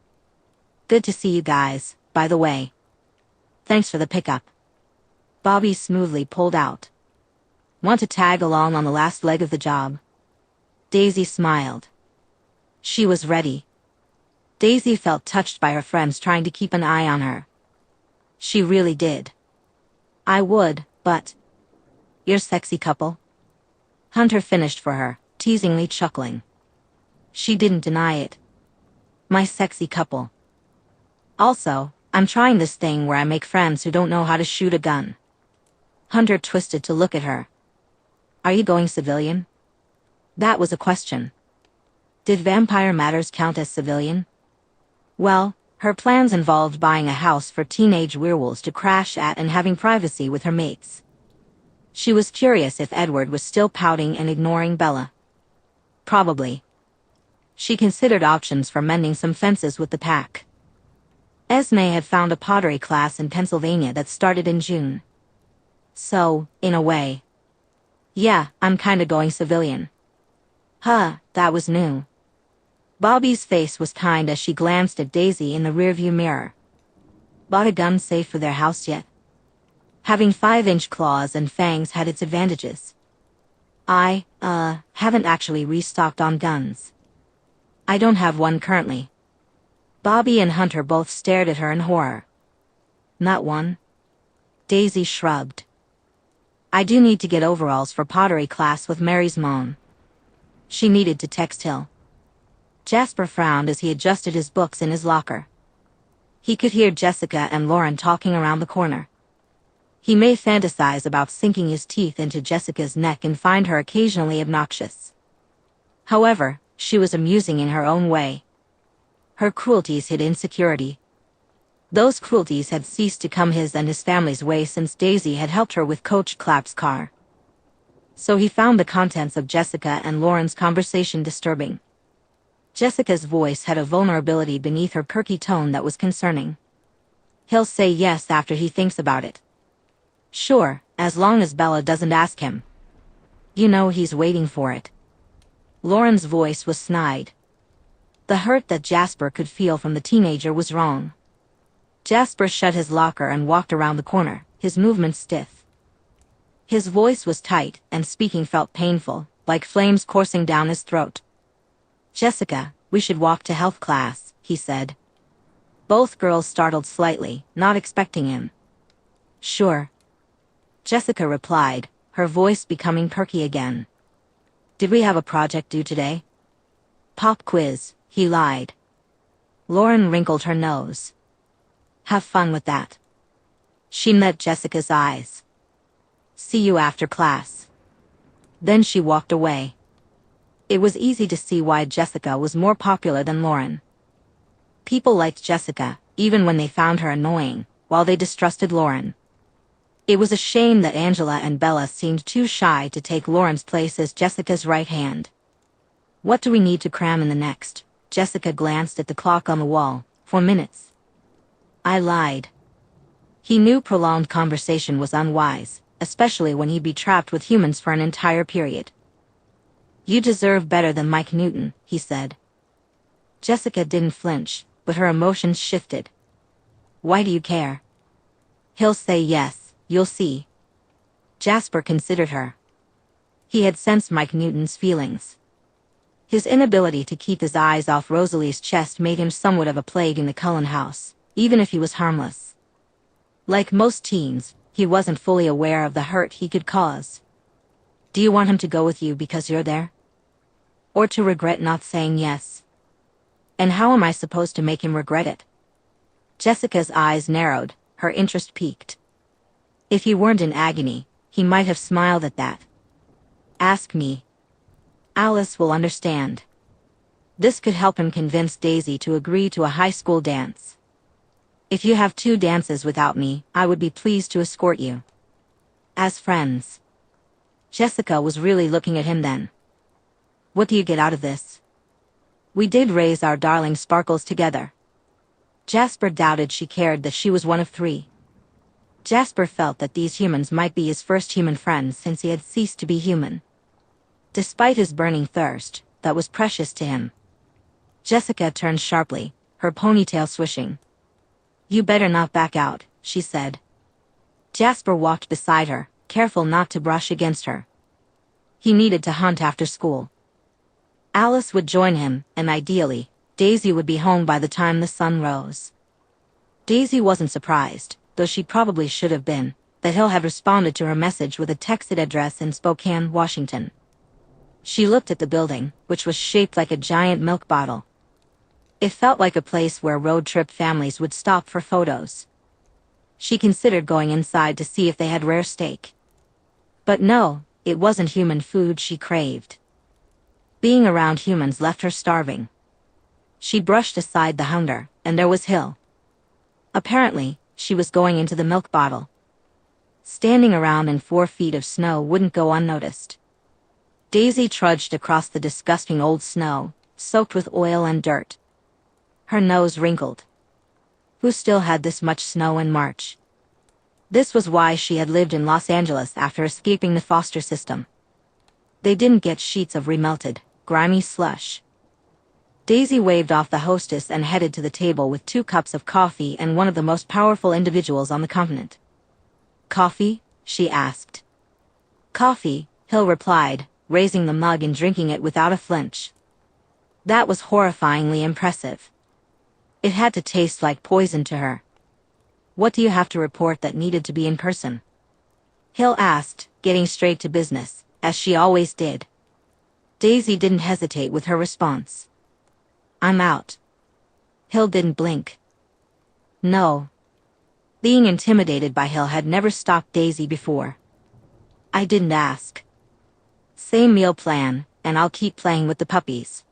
Good to see you guys, by the way. Thanks for the pickup. Bobby smoothly pulled out. Want to tag along on the last leg of the job? Daisy smiled. She was ready. Daisy felt touched by her friends trying to keep an eye on her. She really did. I would, but... You're sexy couple? Hunter finished for her, teasingly chuckling. She didn't deny it. My sexy couple. Also, I'm trying this thing where I make friends who don't know how to shoot a gun. Hunter twisted to look at her. Are you going civilian? That was a question. Did Vampire Matters count as civilian? Well, her plans involved buying a house for teenage werewolves to crash at and having privacy with her mates. She was curious if Edward was still pouting and ignoring Bella. Probably. She considered options for mending some fences with the pack. Esme had found a pottery class in Pennsylvania that started in June. So, in a way. Yeah, I'm kinda going civilian. Huh, that was new. Bobby's face was kind as she glanced at Daisy in the rearview mirror. Bought a gun safe for their house yet? Having 5-inch claws and fangs had its advantages. I, haven't actually restocked on guns. I don't have one currently. Bobby and Hunter both stared at her in horror. Not one? Daisy shrugged. I do need to get overalls for pottery class with Mary's mom. She needed to text Hill. Jasper frowned as he adjusted his books in his locker. He could hear Jessica and Lauren talking around the corner. He may fantasize about sinking his teeth into Jessica's neck and find her occasionally obnoxious. However, she was amusing in her own way. Her cruelties hid insecurity. Those cruelties had ceased to come his and his family's way since Daisy had helped her with Coach Clapp's car. So he found the contents of Jessica and Lauren's conversation disturbing. Jessica's voice had a vulnerability beneath her perky tone that was concerning. He'll say yes after he thinks about it. Sure, as long as Bella doesn't ask him. You know he's waiting for it. Lauren's voice was snide. The hurt that Jasper could feel from the teenager was wrong. Jasper shut his locker and walked around the corner, his movements stiff. His voice was tight, and speaking felt painful, like flames coursing down his throat. Jessica, we should walk to health class, he said. Both girls startled slightly, not expecting him. Sure. Jessica replied, her voice becoming perky again. Did we have a project due today? Pop quiz, he lied. Lauren wrinkled her nose. Have fun with that. She met Jessica's eyes. See you after class. Then she walked away. It was easy to see why Jessica was more popular than Lauren. People liked Jessica, even when they found her annoying, while they distrusted Lauren. It was a shame that Angela and Bella seemed too shy to take Lauren's place as Jessica's right hand. What do we need to cram in the next? Jessica glanced at the clock on the wall. 4 minutes. I lied. He knew prolonged conversation was unwise, especially when he'd be trapped with humans for an entire period. You deserve better than Mike Newton, he said. Jessica didn't flinch, but her emotions shifted. Why do you care? He'll say yes, you'll see. Jasper considered her. He had sensed Mike Newton's feelings. His inability to keep his eyes off Rosalie's chest made him somewhat of a plague in the Cullen house, even if he was harmless. Like most teens, he wasn't fully aware of the hurt he could cause. Do you want him to go with you because you're there? Or to regret not saying yes? And how am I supposed to make him regret it? Jessica's eyes narrowed, her interest piqued. If he weren't in agony, he might have smiled at that. Ask me. Alice will understand. This could help him convince Daisy to agree to a high school dance. If you have 2 dances without me, I would be pleased to escort you. As friends. Jessica was really looking at him then. What do you get out of this? We did raise our darling Sparkles together. Jasper doubted she cared that she was one of 3. Jasper felt that these humans might be his first human friends since he had ceased to be human. Despite his burning thirst, that was precious to him. Jessica turned sharply, her ponytail swishing. You better not back out, she said. Jasper walked beside her, careful not to brush against her. He needed to hunt after school. Alice would join him, and ideally, Daisy would be home by the time the sun rose. Daisy wasn't surprised, though she probably should have been, that Hill had responded to her message with a texted address in Spokane, Washington. She looked at the building, which was shaped like a giant milk bottle. It felt like a place where road trip families would stop for photos. She considered going inside to see if they had rare steak. But no, it wasn't human food she craved. Being around humans left her starving. She brushed aside the hunger, and there was Hill. Apparently, she was going into the milk bottle. Standing around in 4 feet of snow wouldn't go unnoticed. Daisy trudged across the disgusting old snow, soaked with oil and dirt. Her nose wrinkled. Who still had this much snow in March? This was why she had lived in Los Angeles after escaping the foster system. They didn't get sheets of remelted, grimy slush. Daisy waved off the hostess and headed to the table with 2 cups of coffee and one of the most powerful individuals on the continent. Coffee? She asked. Coffee, Hill replied, raising the mug and drinking it without a flinch. That was horrifyingly impressive. It had to taste like poison to her. What do you have to report that needed to be in person? Hill asked, getting straight to business, as she always did. Daisy didn't hesitate with her response. I'm out. Hill didn't blink. No. Being intimidated by Hill had never stopped Daisy before. I didn't ask. Same meal plan, and I'll keep playing with the puppies.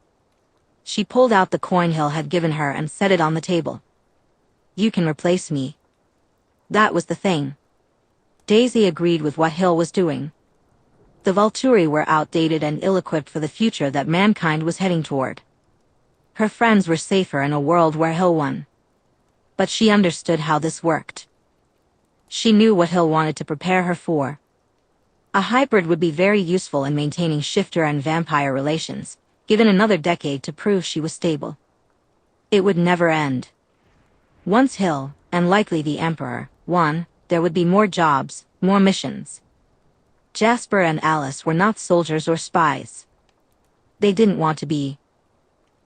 She pulled out the coin Hill had given her and set it on the table. You can replace me. That was the thing. Daisy agreed with what Hill was doing. The Volturi were outdated and ill-equipped for the future that mankind was heading toward. Her friends were safer in a world where Hill won. But she understood how this worked. She knew what Hill wanted to prepare her for. A hybrid would be very useful in maintaining shifter and vampire relations, given another decade to prove she was stable. It would never end. Once Hill, and likely the Emperor, won, there would be more jobs, more missions. Jasper and Alice were not soldiers or spies. They didn't want to be.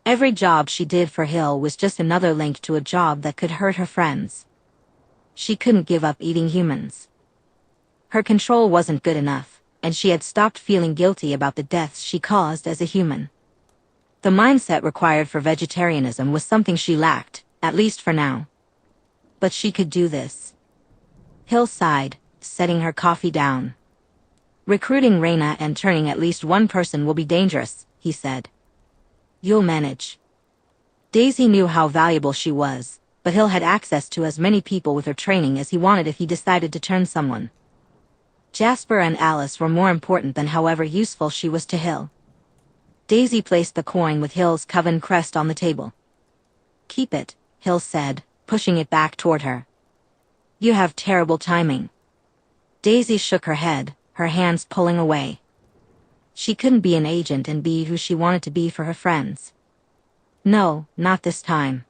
Every job she did for Hill was just another link to a job that could hurt her friends. She couldn't give up eating humans. Her control wasn't good enough, and she had stopped feeling guilty about the deaths she caused as a human. The mindset required for vegetarianism was something she lacked, at least for now. But she could do this. Hill sighed, setting her coffee down. Recruiting Reyna and turning at least one person will be dangerous, he said. You'll manage. Daisy knew how valuable she was, but Hill had access to as many people with her training as he wanted if he decided to turn someone. Jasper and Alice were more important than however useful she was to Hill. Daisy placed the coin with Hill's coven crest on the table. Keep it, Hill said, pushing it back toward her. You have terrible timing. Daisy shook her head, her hands pulling away. She couldn't be an agent and be who she wanted to be for her friends. No, not this time.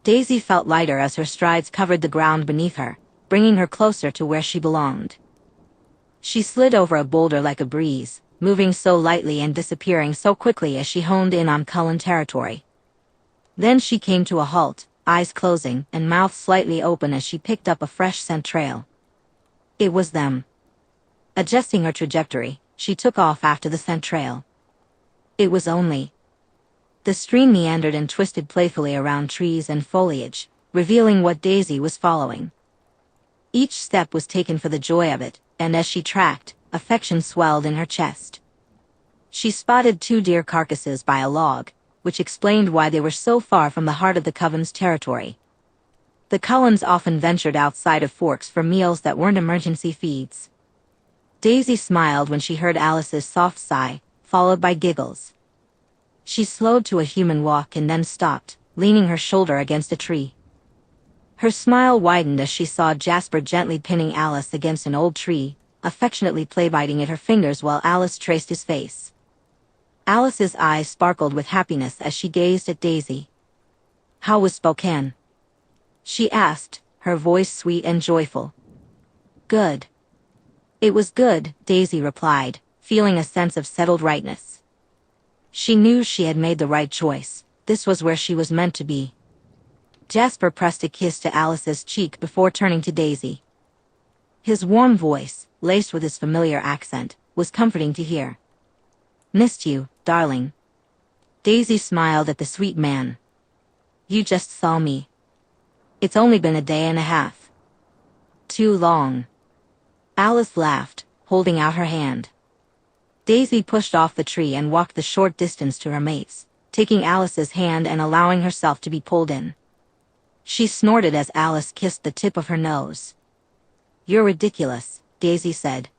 Daisy felt lighter as her strides covered the ground beneath her, bringing her closer to where she belonged. She slid over a boulder like a breeze, moving so lightly and disappearing so quickly as she honed in on Cullen territory. Then she came to a halt, eyes closing and mouth slightly open as she picked up a fresh scent trail. It was them. Adjusting her trajectory, she took off after the scent trail. It was only. The stream meandered and twisted playfully around trees and foliage, revealing what Daisy was following. Each step was taken for the joy of it, and as she tracked, affection swelled in her chest. She spotted 2 deer carcasses by a log, which explained why they were so far from the heart of the Coven's territory. The Cullens often ventured outside of Forks for meals that weren't emergency feeds. Daisy smiled when she heard Alice's soft sigh, followed by giggles. She slowed to a human walk and then stopped, leaning her shoulder against a tree. Her smile widened as she saw Jasper gently pinning Alice against an old tree, affectionately play-biting at her fingers while Alice traced his face. Alice's eyes sparkled with happiness as she gazed at Daisy. "How was Spokane?" she asked, her voice sweet and joyful. "Good." "It was good," Daisy replied, feeling a sense of settled rightness. She knew she had made the right choice. This was where she was meant to be. Jasper pressed a kiss to Alice's cheek before turning to Daisy. His warm voice, laced with his familiar accent, was comforting to hear. "Missed you, darling." Daisy smiled at the sweet man. "You just saw me. It's only been a day and a half." "Too long." Alice laughed, holding out her hand. Daisy pushed off the tree and walked the short distance to her mates, taking Alice's hand and allowing herself to be pulled in. She snorted as Alice kissed the tip of her nose. "You're ridiculous," Daisy said.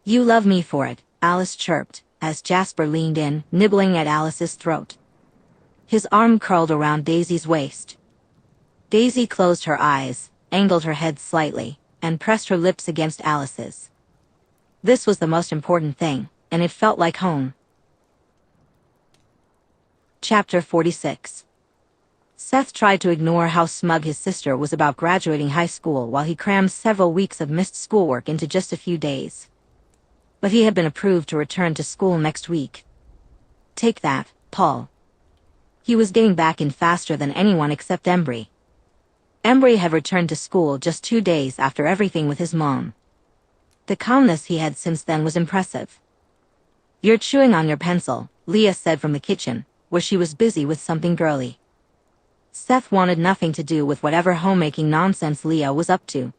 "You love me for it," Alice chirped, as Jasper leaned in, nibbling at Alice's throat. His arm curled around Daisy's waist. Daisy closed her eyes, angled her head slightly, and pressed her lips against Alice's. This was the most important thing, and it felt like home. Chapter 46. Seth tried to ignore how smug his sister was about graduating high school while he crammed several weeks of missed schoolwork into just a few days. But he had been approved to return to school next week. Take that, Paul. He was getting back in faster than anyone except Embry. Embry had returned to school just 2 days after everything with his mom. The calmness he had since then was impressive. "You're chewing on your pencil," Leah said from the kitchen, where she was busy with something girly. Seth wanted nothing to do with whatever homemaking nonsense Leah was up to.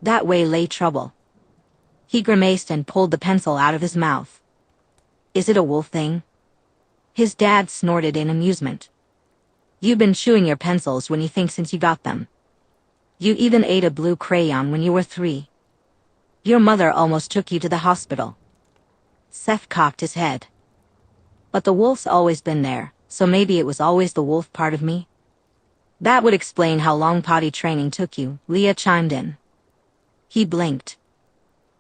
That way lay trouble. He grimaced and pulled the pencil out of his mouth. "Is it a wolf thing?" His dad snorted in amusement. "You've been chewing your pencils when you think since you got them. You even ate a blue crayon when you were 3. Your mother almost took you to the hospital." Seth cocked his head. "But the wolf's always been there, so maybe it was always the wolf part of me." "That would explain how long potty training took you," Leah chimed in. He blinked.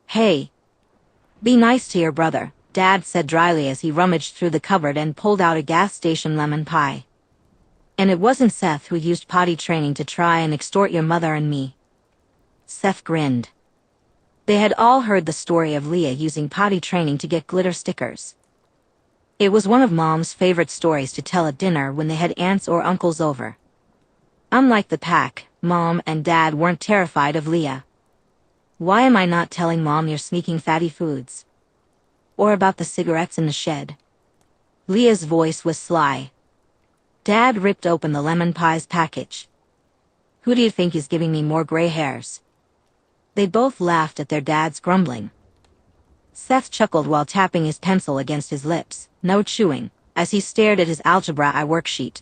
"Hey. Be nice to your brother," Dad said dryly as he rummaged through the cupboard and pulled out a gas station lemon pie. "And it wasn't Seth who used potty training to try and extort your mother and me." Seth grinned. They had all heard the story of Leah using potty training to get glitter stickers. It was one of Mom's favorite stories to tell at dinner when they had aunts or uncles over. Unlike the pack, Mom and Dad weren't terrified of Leah. "Why am I not telling Mom you're sneaking fatty foods? Or about the cigarettes in the shed?" Leah's voice was sly. Dad ripped open the lemon pie's package. "Who do you think is giving me more gray hairs?" They both laughed at their dad's grumbling. Seth chuckled while tapping his pencil against his lips, no chewing, as he stared at his algebra worksheet.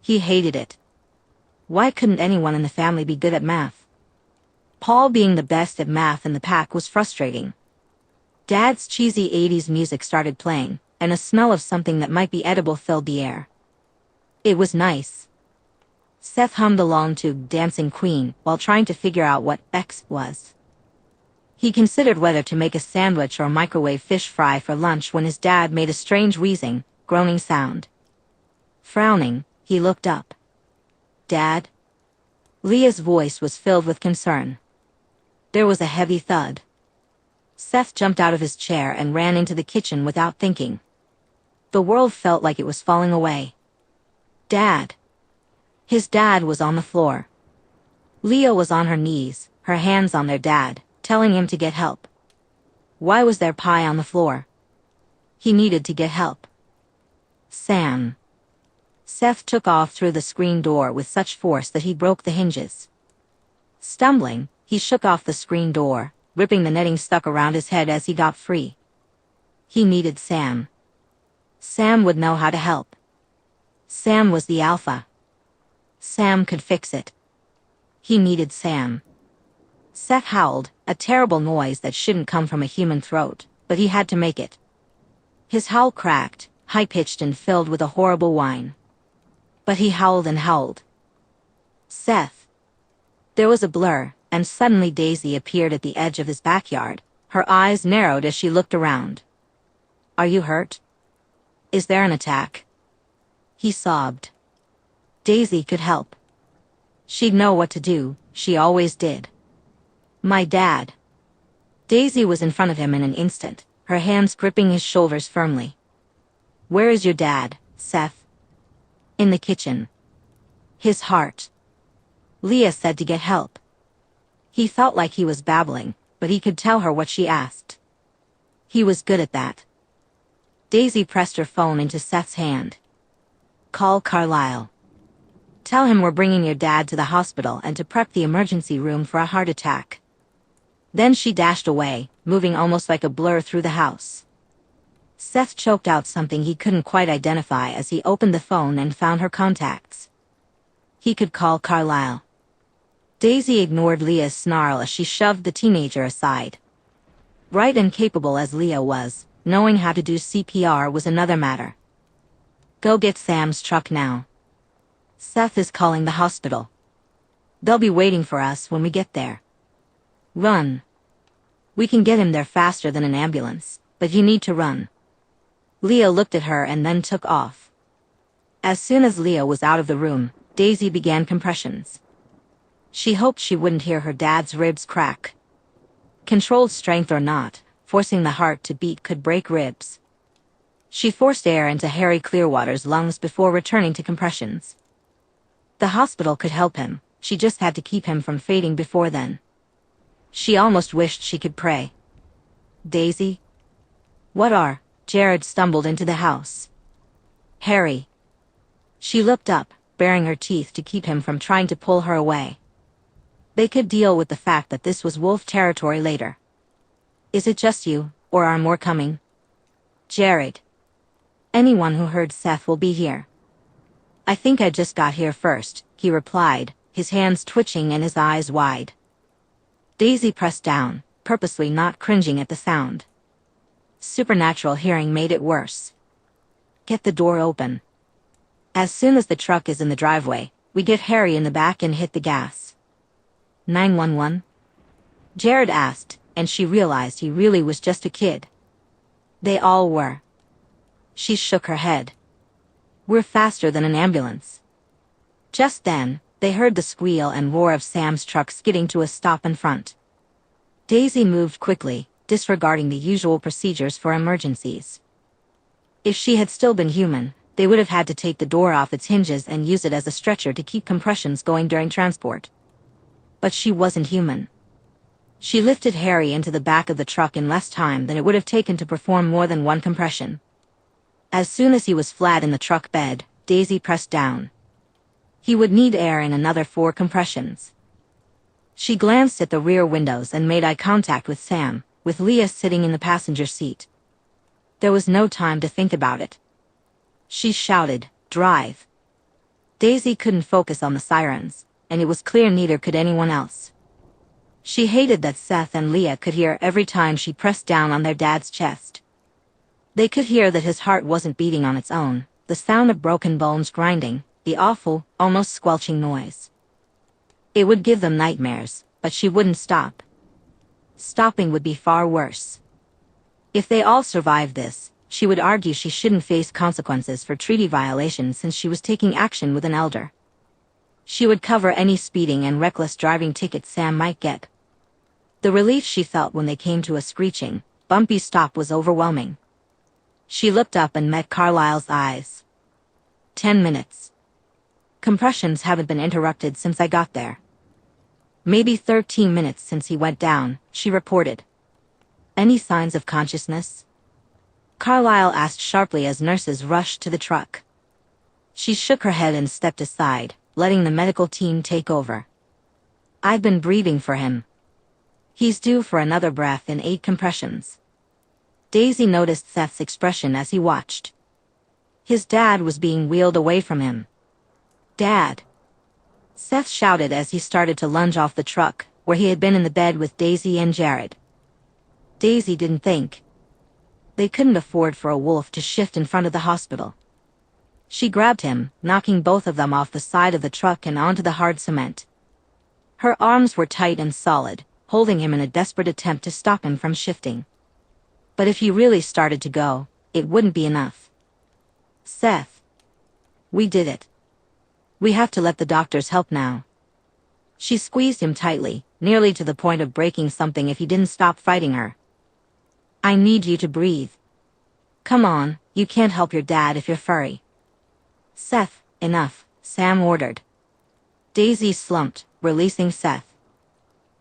He hated it. Why couldn't anyone in the family be good at math? Paul being the best at math in the pack was frustrating. Dad's cheesy 80s music started playing, and a smell of something that might be edible filled the air. It was nice. Seth hummed along to Dancing Queen while trying to figure out what X was. He considered whether to make a sandwich or microwave fish fry for lunch when his dad made a strange wheezing, groaning sound. Frowning, he looked up. "Dad?" Leah's voice was filled with concern. There was a heavy thud. Seth jumped out of his chair and ran into the kitchen without thinking. The world felt like it was falling away. "Dad!" His dad was on the floor. Leah was on her knees, her hands on their dad, telling him to get help. Why was there pie on the floor? He needed to get help. Sam. Seth took off through the screen door with such force that he broke the hinges. Stumbling, he shook off the screen door, ripping the netting stuck around his head as he got free. He needed Sam. Sam would know how to help. Sam was the alpha. Sam could fix it. He needed Sam. Seth howled, a terrible noise that shouldn't come from a human throat, but he had to make it. His howl cracked, high-pitched and filled with a horrible whine. But he howled and howled. Seth. There was a blur, and suddenly Daisy appeared at the edge of his backyard, her eyes narrowed as she looked around. "Are you hurt? Is there an attack?" He sobbed. Daisy could help. She'd know what to do, she always did. "My dad." Daisy was in front of him in an instant, her hands gripping his shoulders firmly. "Where is your dad, Seth?" "In the kitchen." "His heart." Leah said to get help. He felt like he was babbling, but he could tell her what she asked. He was good at that. Daisy pressed her phone into Seth's hand. "Call Carlisle. Tell him we're bringing your dad to the hospital and to prep the emergency room for a heart attack." Then she dashed away, moving almost like a blur through the house. Seth choked out something he couldn't quite identify as he opened the phone and found her contacts. He could call Carlisle. Daisy ignored Leah's snarl as she shoved the teenager aside. Bright and capable as Leah was, knowing how to do CPR was another matter. "Go get Sam's truck now. Seth is calling the hospital. They'll be waiting for us when we get there. Run. We can get him there faster than an ambulance, but you need to run." Leah looked at her and then took off. As soon as Leah was out of the room, Daisy began compressions. She hoped she wouldn't hear her dad's ribs crack. Controlled strength or not, forcing the heart to beat could break ribs. She forced air into Harry Clearwater's lungs before returning to compressions. The hospital could help him, she just had to keep him from fading before then. She almost wished she could pray. "Daisy?" "What are?" Jared stumbled into the house. "Harry." She looked up, baring her teeth to keep him from trying to pull her away. They could deal with the fact that this was wolf territory later. "Is it just you, or are more coming?" "Jared. Anyone who heard Seth will be here." "I think I just got here first," he replied, his hands twitching and his eyes wide. Daisy pressed down, purposely not cringing at the sound. Supernatural hearing made it worse. "Get the door open. As soon as the truck is in the driveway, we get Harry in the back and hit the gas." 911? Jared asked, and she realized he really was just a kid. They all were. She shook her head. "We're faster than an ambulance." Just then, they heard the squeal and roar of Sam's truck skidding to a stop in front. Daisy moved quickly, disregarding the usual procedures for emergencies. If she had still been human, they would have had to take the door off its hinges and use it as a stretcher to keep compressions going during transport. But she wasn't human. She lifted Harry into the back of the truck in less time than it would have taken to perform more than one compression. As soon as he was flat in the truck bed, Daisy pressed down. He would need air in another 4 compressions. She glanced at the rear windows and made eye contact with Sam, with Leah sitting in the passenger seat. There was no time to think about it. She shouted, "Drive!" Daisy couldn't focus on the sirens, and it was clear neither could anyone else. She hated that Seth and Leah could hear every time she pressed down on their dad's chest. They could hear that his heart wasn't beating on its own, the sound of broken bones grinding, the awful, almost squelching noise. It would give them nightmares, but she wouldn't stop. Stopping would be far worse. If they all survived this, she would argue she shouldn't face consequences for treaty violations since she was taking action with an elder. She would cover any speeding and reckless driving tickets Sam might get. The relief she felt when they came to a screeching, bumpy stop was overwhelming. She looked up and met Carlisle's eyes. 10 minutes. Compressions haven't been interrupted since I got there. Maybe 13 minutes since he went down, she reported. Any signs of consciousness? Carlisle asked sharply as nurses rushed to the truck. She shook her head and stepped aside, letting the medical team take over. I've been breathing for him. He's due for another breath in 8 compressions. Daisy noticed Seth's expression as he watched. His dad was being wheeled away from him. Dad! Seth shouted as he started to lunge off the truck, where he had been in the bed with Daisy and Jared. Daisy didn't think. They couldn't afford for a wolf to shift in front of the hospital. She grabbed him, knocking both of them off the side of the truck and onto the hard cement. Her arms were tight and solid, holding him in a desperate attempt to stop him from shifting. But if he really started to go, it wouldn't be enough. Seth. We did it. We have to let the doctors help now. She squeezed him tightly, nearly to the point of breaking something if he didn't stop fighting her. I need you to breathe. Come on, you can't help your dad if you're furry. Seth, enough, Sam ordered. Daisy slumped, releasing Seth.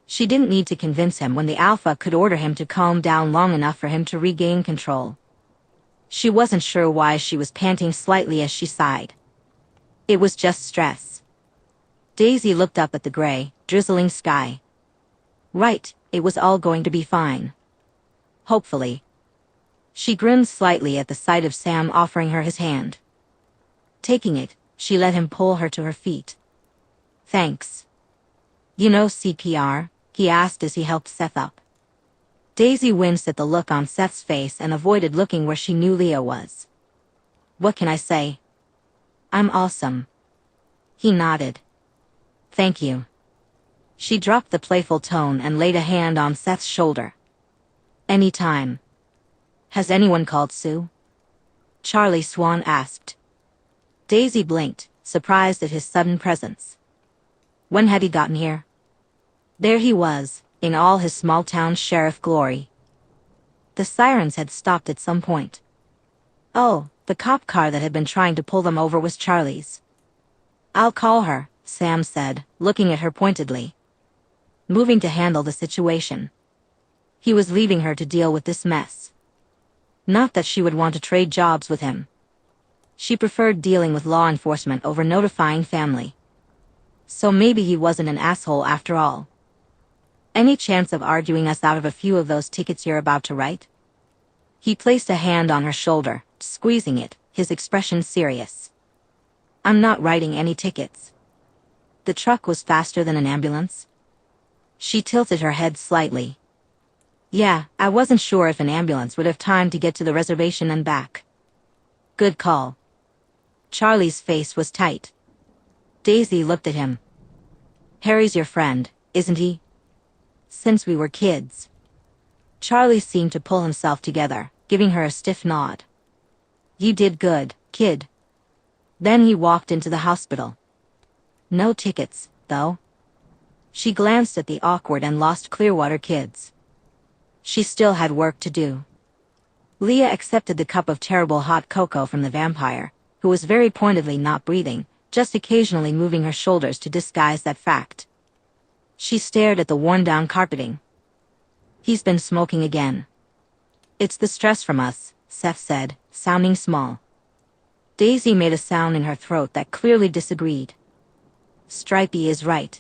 She didn't need to convince him when the alpha could order him to calm down long enough for him to regain control. She wasn't sure why she was panting slightly as she sighed. It was just stress. Daisy looked up at the gray, drizzling sky. Right, it was all going to be fine. Hopefully. She grinned slightly at the sight of Sam offering her his hand. Taking it, she let him pull her to her feet. Thanks. You know CPR? He asked as he helped Seth up. Daisy winced at the look on Seth's face and avoided looking where she knew Leah was. What can I say? I'm awesome. He nodded. Thank you. She dropped the playful tone and laid a hand on Seth's shoulder. Anytime. Has anyone called Sue? Charlie Swan asked. Daisy blinked, surprised at his sudden presence. When had he gotten here? There he was, in all his small-town sheriff glory. The sirens had stopped at some point. Oh, the cop car that had been trying to pull them over was Charlie's. I'll call her, Sam said, looking at her pointedly. Moving to handle the situation. He was leaving her to deal with this mess. Not that she would want to trade jobs with him. She preferred dealing with law enforcement over notifying family. So maybe he wasn't an asshole after all. Any chance of arguing us out of a few of those tickets you're about to write? He placed a hand on her shoulder, squeezing it, his expression serious. I'm not writing any tickets. The truck was faster than an ambulance? She tilted her head slightly. Yeah, I wasn't sure if an ambulance would have time to get to the reservation and back. Good call. Charlie's face was tight. Daisy looked at him. Harry's your friend, isn't he? Since we were kids. Charlie seemed to pull himself together, giving her a stiff nod. You did good, kid. Then he walked into the hospital. No tickets, though. She glanced at the awkward and lost Clearwater kids. She still had work to do. Leah accepted the cup of terrible hot cocoa from the vampire, who was very pointedly not breathing, just occasionally moving her shoulders to disguise that fact. She stared at the worn-down carpeting. He's been smoking again. It's the stress from us, Seth said, sounding small. Daisy made a sound in her throat that clearly disagreed. Stripey is right.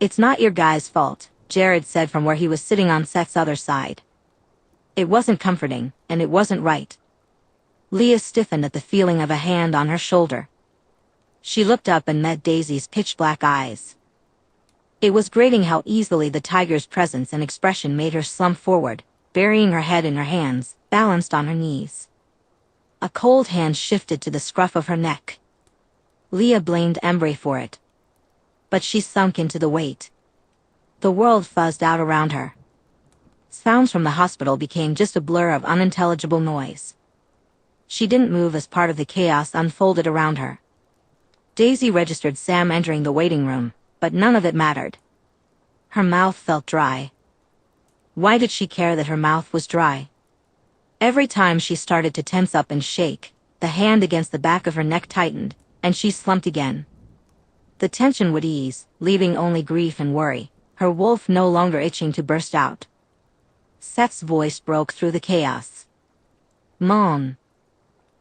It's not your guy's fault, Jared said from where he was sitting on Seth's other side. It wasn't comforting, and it wasn't right. Leah stiffened at the feeling of a hand on her shoulder. She looked up and met Daisy's pitch-black eyes. It was grating how easily the tiger's presence and expression made her slump forward, burying her head in her hands, balanced on her knees. A cold hand shifted to the scruff of her neck. Leah blamed Embry for it. But she sunk into the weight. The world fuzzed out around her. Sounds from the hospital became just a blur of unintelligible noise. She didn't move as part of the chaos unfolded around her. Daisy registered Sam entering the waiting room, but none of it mattered. Her mouth felt dry. Why did she care that her mouth was dry? Every time she started to tense up and shake, the hand against the back of her neck tightened, and she slumped again. The tension would ease, leaving only grief and worry, her wolf no longer itching to burst out. Seth's voice broke through the chaos. "Mom."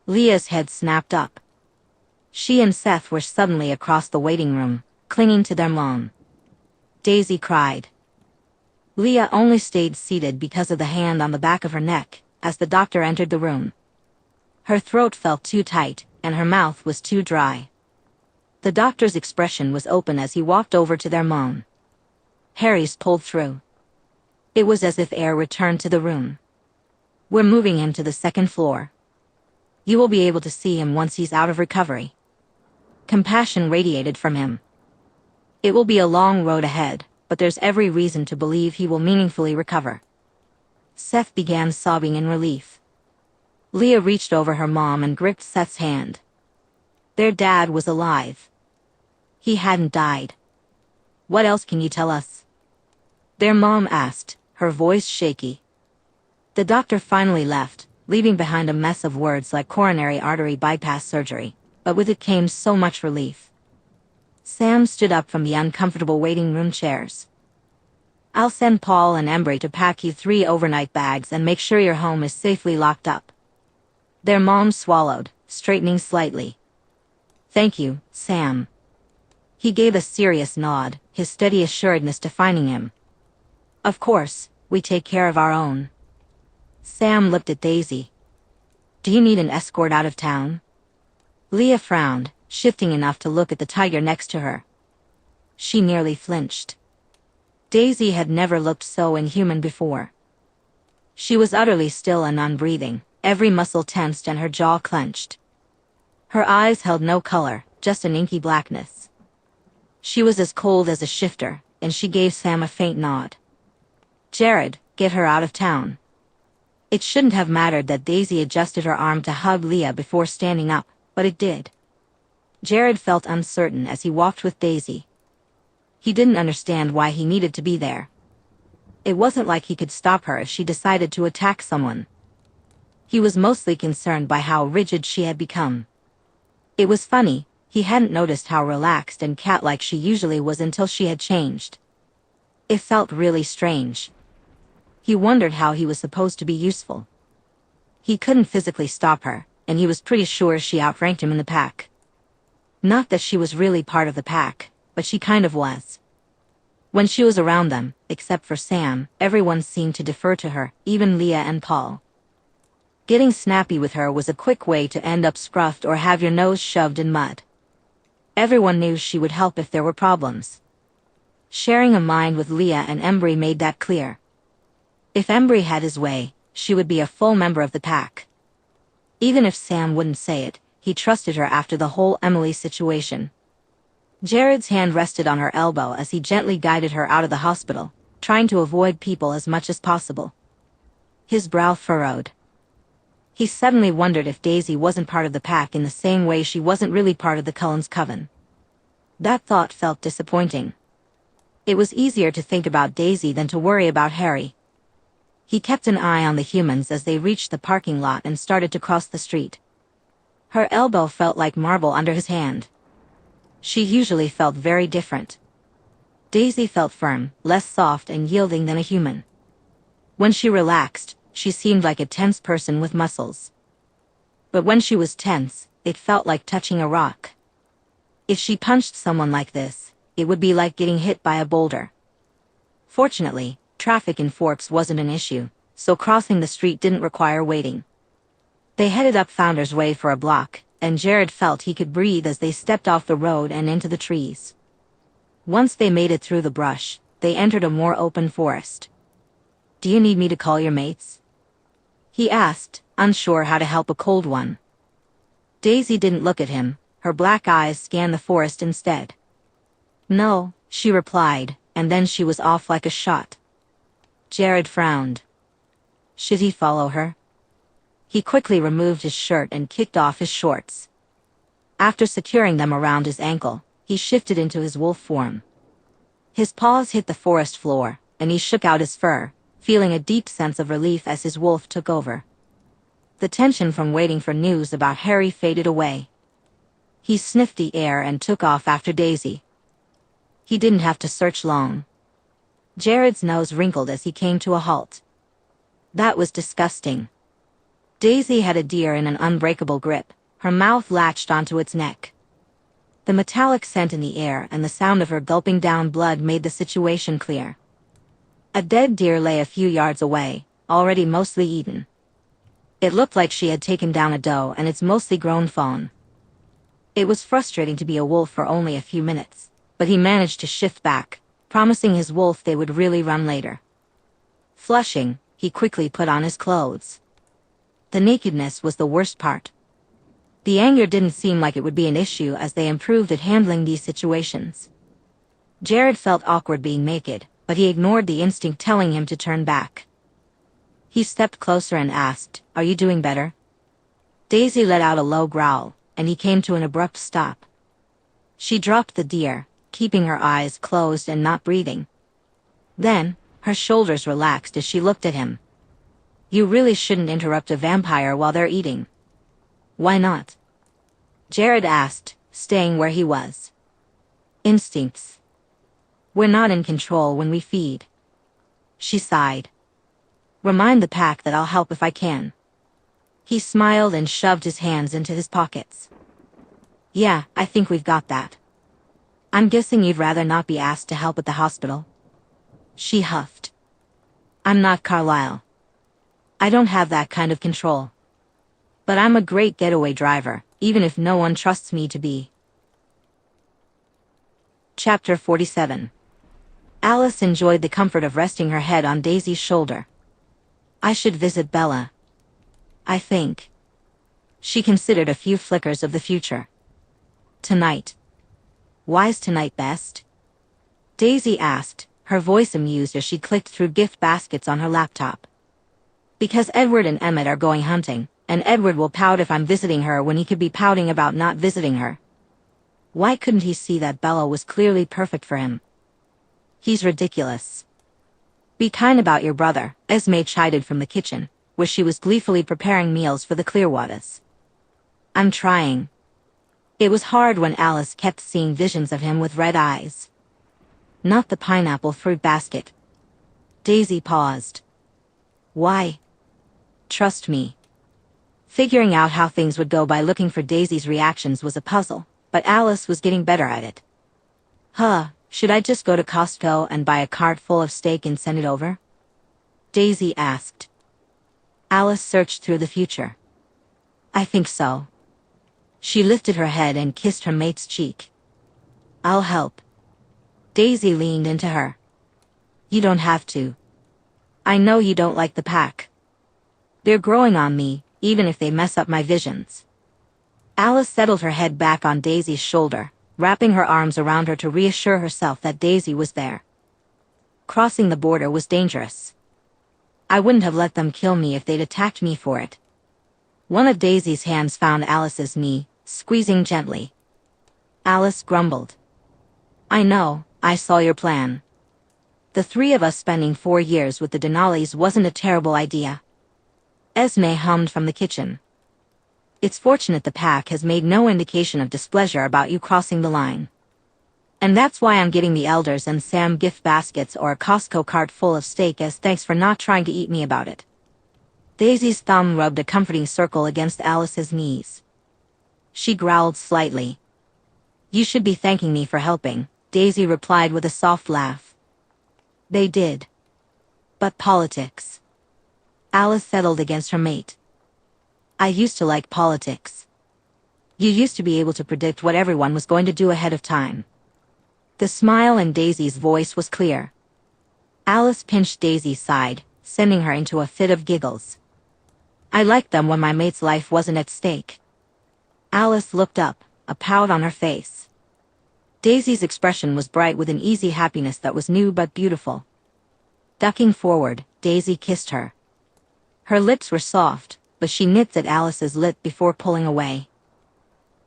Leah's head snapped up. She and Seth were suddenly across the waiting room, clinging to their mom. Daisy cried. Leah only stayed seated because of the hand on the back of her neck, as the doctor entered the room. Her throat felt too tight, and her mouth was too dry. The doctor's expression was open as he walked over to their mom. Harry's pulled through. It was as if air returned to the room. "We're moving him to the second floor. You will be able to see him once he's out of recovery." Compassion radiated from him. "It will be a long road ahead, but there's every reason to believe he will meaningfully recover." Seth began sobbing in relief. Leah reached over her mom and gripped Seth's hand. Their dad was alive. He hadn't died. "What else can you tell us?" their mom asked, her voice shaky. The doctor finally left, leaving behind a mess of words like coronary artery bypass surgery, but with it came so much relief. Sam stood up from the uncomfortable waiting room chairs. "I'll send Paul and Embry to pack you 3 overnight bags and make sure your home is safely locked up." Their mom swallowed, straightening slightly. "Thank you, Sam." He gave a serious nod, his steady assuredness defining him. "Of course, we take care of our own." Sam looked at Daisy. "Do you need an escort out of town?" Leah frowned, shifting enough to look at the tiger next to her. She nearly flinched. Daisy had never looked so inhuman before. She was utterly still and unbreathing, every muscle tensed and her jaw clenched. Her eyes held no color, just an inky blackness. She was as cold as a shifter, and she gave Sam a faint nod. "Jared, get her out of town." It shouldn't have mattered that Daisy adjusted her arm to hug Leah before standing up, but it did. Jared felt uncertain as he walked with Daisy. He didn't understand why he needed to be there. It wasn't like he could stop her if she decided to attack someone. He was mostly concerned by how rigid she had become. It was funny, he hadn't noticed how relaxed and cat-like she usually was until she had changed. It felt really strange. He wondered how he was supposed to be useful. He couldn't physically stop her, and he was pretty sure she outranked him in the pack. Not that she was really part of the pack, but she kind of was. When she was around them, except for Sam, everyone seemed to defer to her, even Leah and Paul. Getting snappy with her was a quick way to end up scruffed or have your nose shoved in mud. Everyone knew she would help if there were problems. Sharing a mind with Leah and Embry made that clear. If Embry had his way, she would be a full member of the pack. Even if Sam wouldn't say it, he trusted her after the whole Emily situation. Jared's hand rested on her elbow as he gently guided her out of the hospital, trying to avoid people as much as possible. His brow furrowed. He suddenly wondered if Daisy wasn't part of the pack in the same way she wasn't really part of the Cullens coven. That thought felt disappointing. It was easier to think about Daisy than to worry about Harry. He kept an eye on the humans as they reached the parking lot and started to cross the street. Her elbow felt like marble under his hand. She usually felt very different. Daisy felt firm, less soft and yielding than a human. When she relaxed, she seemed like a tense person with muscles. But when she was tense, it felt like touching a rock. If she punched someone like this, it would be like getting hit by a boulder. Fortunately, traffic in Forks wasn't an issue, so crossing the street didn't require waiting. They headed up Founder's Way for a block, and Jared felt he could breathe as they stepped off the road and into the trees. Once they made it through the brush, they entered a more open forest. "Do you need me to call your mates?" he asked, unsure how to help a cold one. Daisy didn't look at him, her black eyes scanned the forest instead. "No," she replied, and then she was off like a shot. Jared frowned. Should he follow her? He quickly removed his shirt and kicked off his shorts. After securing them around his ankle, he shifted into his wolf form. His paws hit the forest floor, and he shook out his fur, feeling a deep sense of relief as his wolf took over. The tension from waiting for news about Harry faded away. He sniffed the air and took off after Daisy. He didn't have to search long. Jared's nose wrinkled as he came to a halt. That was disgusting. Daisy had a deer in an unbreakable grip, her mouth latched onto its neck. The metallic scent in the air and the sound of her gulping down blood made the situation clear. A dead deer lay a few yards away, already mostly eaten. It looked like she had taken down a doe and its mostly grown fawn. It was frustrating to be a wolf for only a few minutes, but he managed to shift back, promising his wolf they would really run later. Flushing, he quickly put on his clothes. The nakedness was the worst part. The anger didn't seem like it would be an issue as they improved at handling these situations. Jared felt awkward being naked, but he ignored the instinct telling him to turn back. He stepped closer and asked, "Are you doing better?" Daisy let out a low growl, and he came to an abrupt stop. She dropped the deer, keeping her eyes closed and not breathing. Then, her shoulders relaxed as she looked at him. "You really shouldn't interrupt a vampire while they're eating." "Why not?" Jared asked, staying where he was. "Instincts. We're not in control when we feed." She sighed. "Remind the pack that I'll help if I can." He smiled and shoved his hands into his pockets. "Yeah, I think we've got that. I'm guessing you'd rather not be asked to help at the hospital." She huffed. "I'm not Carlisle. I don't have that kind of control. But I'm a great getaway driver, even if no one trusts me to be." Chapter 47. Alice enjoyed the comfort of resting her head on Daisy's shoulder. "I should visit Bella. I think." She considered a few flickers of the future. "Tonight." "Why's tonight best?" Daisy asked, her voice amused as she clicked through gift baskets on her laptop. "Because Edward and Emmett are going hunting, and Edward will pout if I'm visiting her when he could be pouting about not visiting her. Why couldn't he see that Bella was clearly perfect for him? He's ridiculous." "Be kind about your brother," Esme chided from the kitchen, where she was gleefully preparing meals for the Clearwaters. "I'm trying." It was hard when Alice kept seeing visions of him with red eyes. Not the pineapple fruit basket. Daisy paused. "Why?" "Trust me." Figuring out how things would go by looking for Daisy's reactions was a puzzle, but Alice was getting better at it. Should I just go to Costco and buy a cart full of steak and send it over?" Daisy asked. Alice searched through the future. "I think so." She lifted her head and kissed her mate's cheek. "I'll help." Daisy leaned into her. "You don't have to. I know you don't like the pack. They're growing on me, even if they mess up my visions." Alice settled her head back on Daisy's shoulder, wrapping her arms around her to reassure herself that Daisy was there. Crossing the border was dangerous. I wouldn't have let them kill me if they'd attacked me for it. One of Daisy's hands found Alice's knee, squeezing gently. Alice grumbled. "I know, I saw your plan. The three of us spending 4 years with the Denali's wasn't a terrible idea." Esme hummed from the kitchen. "It's fortunate the pack has made no indication of displeasure about you crossing the line. And that's why I'm getting the elders and Sam gift baskets or a Costco cart full of steak as thanks for not trying to eat me about it." Daisy's thumb rubbed a comforting circle against Alice's knees. She growled slightly. "You should be thanking me for helping," Daisy replied with a soft laugh. They did. But politics. Alice settled against her mate. "I used to like politics. You used to be able to predict what everyone was going to do ahead of time." The smile in Daisy's voice was clear. Alice pinched Daisy's side, sending her into a fit of giggles. "I liked them when my mate's life wasn't at stake." Alice looked up, a pout on her face. Daisy's expression was bright with an easy happiness that was new but beautiful. Ducking forward, Daisy kissed her. Her lips were soft, but she nipped at Alice's lip before pulling away.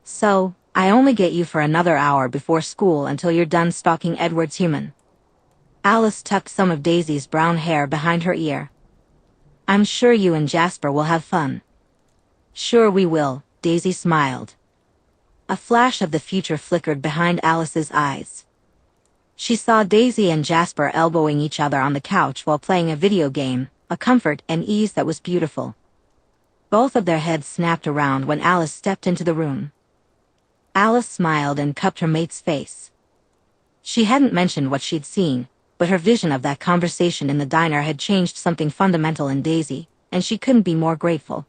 So, I only get you for another hour before school until you're done stalking Edward's human. Alice tucked some of Daisy's brown hair behind her ear. I'm sure you and Jasper will have fun. Sure we will, Daisy smiled. A flash of the future flickered behind Alice's eyes. She saw Daisy and Jasper elbowing each other on the couch while playing a video game, a comfort and ease that was beautiful. Both of their heads snapped around when Alice stepped into the room. Alice smiled and cupped her mate's face. She hadn't mentioned what she'd seen, but her vision of that conversation in the diner had changed something fundamental in Daisy, and she couldn't be more grateful.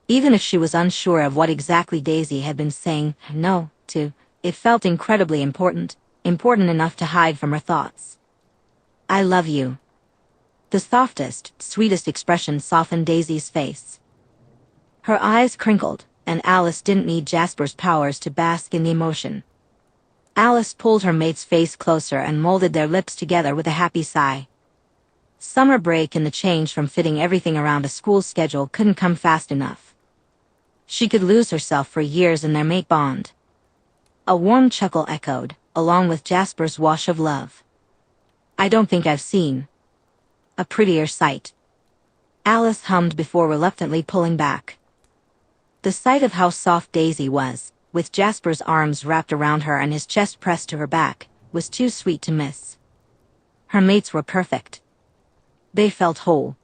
Even if she was unsure of what exactly Daisy had been saying no to, it felt incredibly important enough to hide from her thoughts. I love you. The softest, sweetest expression softened Daisy's face. Her eyes crinkled, and Alice didn't need Jasper's powers to bask in the emotion. Alice pulled her mate's face closer and molded their lips together with a happy sigh. Summer break and the change from fitting everything around a school schedule couldn't come fast enough. She could lose herself for years in their mate bond. A warm chuckle echoed, along with Jasper's wash of love. I don't think I've seen a prettier sight. Alice hummed before reluctantly pulling back. The sight of how soft Daisy was, with Jasper's arms wrapped around her and his chest pressed to her back, was too sweet to miss. Her mates were perfect. They felt whole.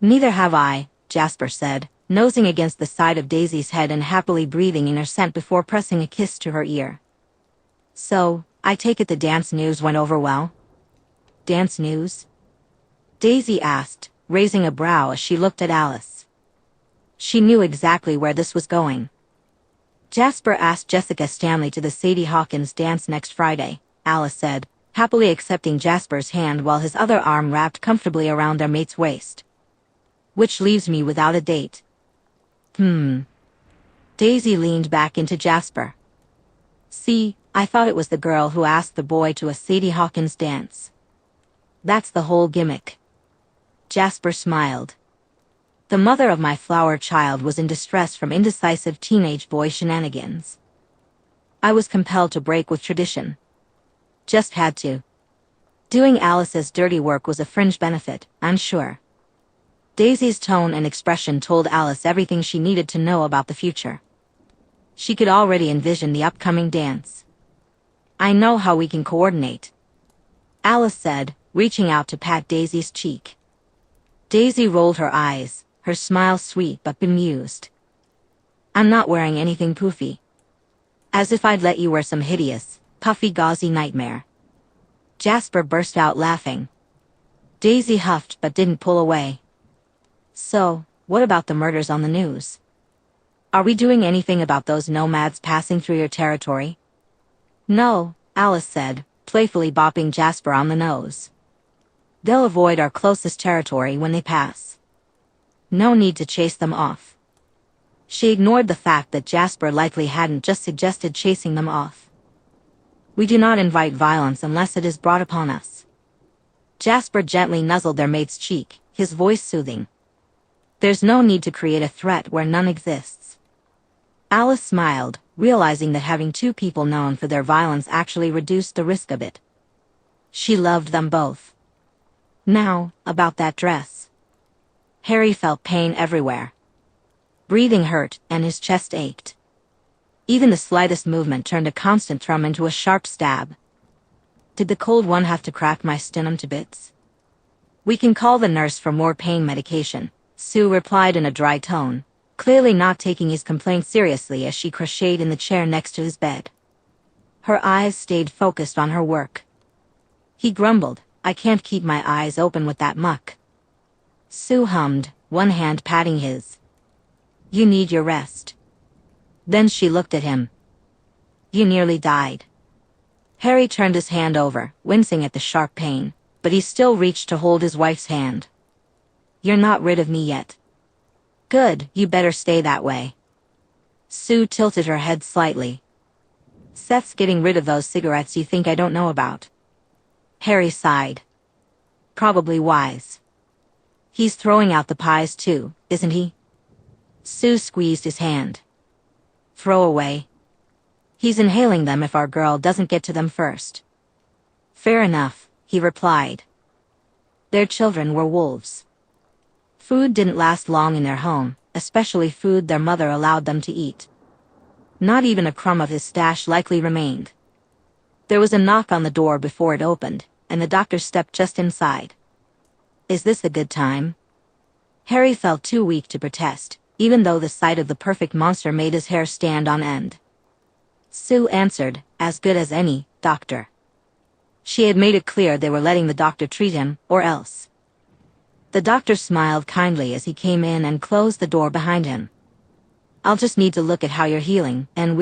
Neither have I, Jasper said, nosing against the side of Daisy's head and happily breathing in her scent before pressing a kiss to her ear. So, I take it the dance news went over well? Dance news? Daisy asked, raising a brow as she looked at Alice. She knew exactly where this was going. Jasper asked Jessica Stanley to the Sadie Hawkins dance next Friday, Alice said, happily accepting Jasper's hand while his other arm wrapped comfortably around their mate's waist. Which leaves me without a date. Daisy leaned back into Jasper. See, I thought it was the girl who asked the boy to a Sadie Hawkins dance. That's the whole gimmick. Jasper smiled. The mother of my flower child was in distress from indecisive teenage boy shenanigans. I was compelled to break with tradition. Just had to. Doing Alice's dirty work was a fringe benefit, I'm sure. Daisy's tone and expression told Alice everything she needed to know about the future. She could already envision the upcoming dance. I know how we can coordinate, Alice said, reaching out to pat Daisy's cheek. Daisy rolled her eyes, her smile sweet but bemused. I'm not wearing anything poofy. As if I'd let you wear some hideous, puffy gauzy nightmare. Jasper burst out laughing. Daisy huffed but didn't pull away. So, what about the murders on the news? Are we doing anything about those nomads passing through your territory? No, Alice said, playfully bopping Jasper on the nose. They'll avoid our closest territory when they pass. No need to chase them off. She ignored the fact that Jasper likely hadn't just suggested chasing them off. We do not invite violence unless it is brought upon us. Jasper gently nuzzled their mate's cheek, his voice soothing. There's no need to create a threat where none exists. Alice smiled, realizing that having two people known for their violence actually reduced the risk of it. She loved them both. Now, about that dress. Harry felt pain everywhere. Breathing hurt, and his chest ached. Even the slightest movement turned a constant thrum into a sharp stab. Did the cold one have to crack my sternum to bits? We can call the nurse for more pain medication, Sue replied in a dry tone, clearly not taking his complaint seriously as she crocheted in the chair next to his bed. Her eyes stayed focused on her work. He grumbled, I can't keep my eyes open with that muck. Sue hummed, one hand patting his. You need your rest. Then she looked at him. You nearly died. Harry turned his hand over, wincing at the sharp pain, but he still reached to hold his wife's hand. You're not rid of me yet. Good, you better stay that way. Sue tilted her head slightly. Seth's getting rid of those cigarettes you think I don't know about. Harry sighed. Probably wise. He's throwing out the pies too, isn't he? Sue squeezed his hand. Throw away. He's inhaling them if our girl doesn't get to them first. Fair enough, he replied. Their children were wolves. Food didn't last long in their home, especially food their mother allowed them to eat. Not even a crumb of his stash likely remained. There was a knock on the door before it opened, and the doctor stepped just inside. Is this a good time? Harry felt too weak to protest, even though the sight of the perfect monster made his hair stand on end. Sue answered, as good as any, doctor. She had made it clear they were letting the doctor treat him, or else. The doctor smiled kindly as he came in and closed the door behind him. I'll just need to look at how you're healing, and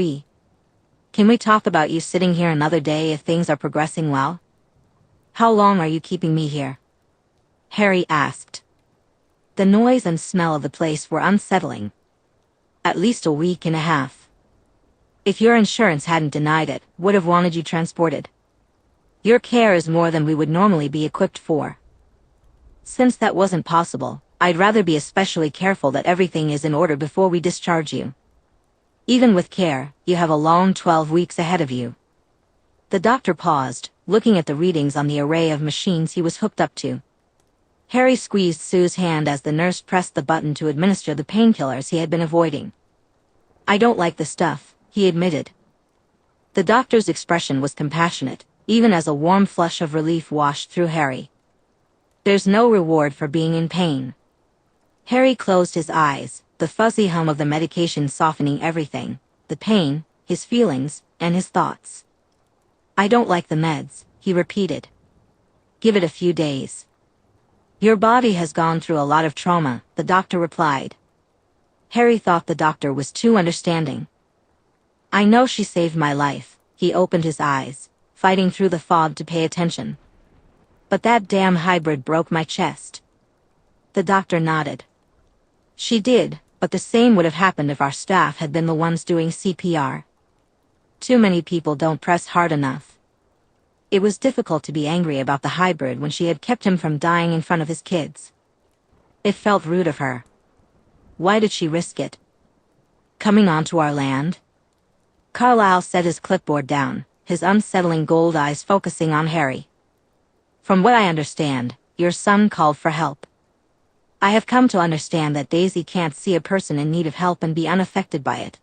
Can we talk about you sitting here another day if things are progressing well? How long are you keeping me here? Harry asked. The noise and smell of the place were unsettling. At least a week and a half. If your insurance hadn't denied it, would have wanted you transported. Your care is more than we would normally be equipped for. Since that wasn't possible, I'd rather be especially careful that everything is in order before we discharge you. Even with care, you have a long 12 weeks ahead of you. The doctor paused, looking at the readings on the array of machines he was hooked up to. Harry squeezed Sue's hand as the nurse pressed the button to administer the painkillers he had been avoiding. I don't like the stuff, he admitted. The doctor's expression was compassionate, even as a warm flush of relief washed through Harry. There's no reward for being in pain. Harry closed his eyes, the fuzzy hum of the medication softening everything, the pain, his feelings, and his thoughts. I don't like the meds, he repeated. Give it a few days. Your body has gone through a lot of trauma, the doctor replied. Harry thought the doctor was too understanding. I know she saved my life, he opened his eyes, fighting through the fog to pay attention. But that damn hybrid broke my chest. The doctor nodded. She did, but the same would have happened if our staff had been the ones doing CPR. Too many people don't press hard enough. It was difficult to be angry about the hybrid when she had kept him from dying in front of his kids. It felt rude of her. Why did she risk it? Coming onto our land? Carlyle set his clipboard down, his unsettling gold eyes focusing on Harry. From what I understand, your son called for help. I have come to understand that Daisy can't see a person in need of help and be unaffected by it.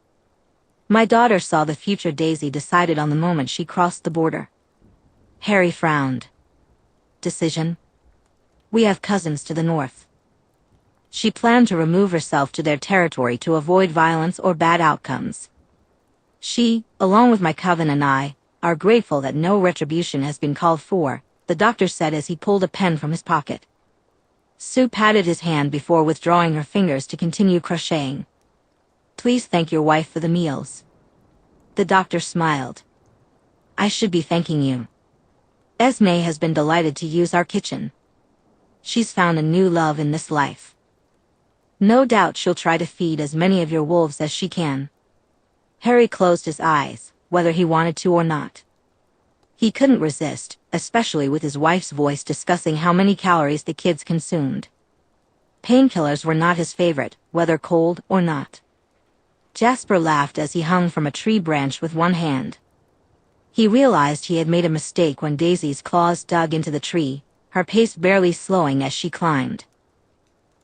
My daughter saw the future Daisy decided on the moment she crossed the border. Harry frowned. Decision? We have cousins to the north. She planned to remove herself to their territory to avoid violence or bad outcomes. She, along with my coven and I, are grateful that no retribution has been called for, the doctor said as he pulled a pen from his pocket. Sue patted his hand before withdrawing her fingers to continue crocheting. Please thank your wife for the meals. The doctor smiled. I should be thanking you. Esme has been delighted to use our kitchen. She's found a new love in this life. No doubt she'll try to feed as many of your wolves as she can. Harry closed his eyes, whether he wanted to or not. He couldn't resist, especially with his wife's voice discussing how many calories the kids consumed. Painkillers were not his favorite, whether cold or not. Jasper laughed as he hung from a tree branch with one hand. He realized he had made a mistake when Daisy's claws dug into the tree, her pace barely slowing as she climbed.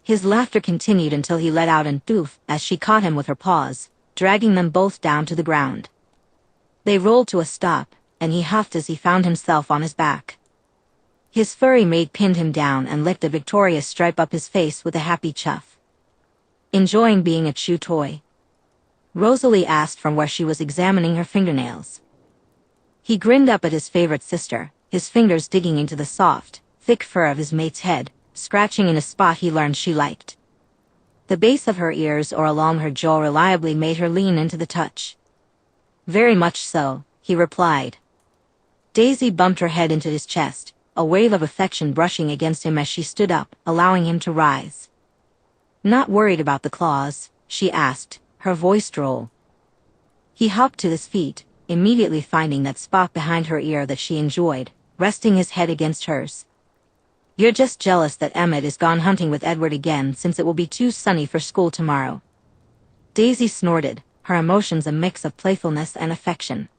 His laughter continued until he let out an "doof" as she caught him with her paws, dragging them both down to the ground. They rolled to a stop, and he huffed as he found himself on his back. His furry mate pinned him down and licked a victorious stripe up his face with a happy chuff. Enjoying being a chew toy? Rosalie asked from where she was examining her fingernails. He grinned up at his favorite sister, his fingers digging into the soft, thick fur of his mate's head, scratching in a spot he learned she liked. The base of her ears or along her jaw reliably made her lean into the touch. Very much so, he replied. Daisy bumped her head into his chest, a wave of affection brushing against him as she stood up, allowing him to rise. Not worried about the claws, she asked, her voice droll. He hopped to his feet, immediately finding that spot behind her ear that she enjoyed, resting his head against hers. You're just jealous that Emmett is gone hunting with Edward again since it will be too sunny for school tomorrow. Daisy snorted, her emotions a mix of playfulness and affection.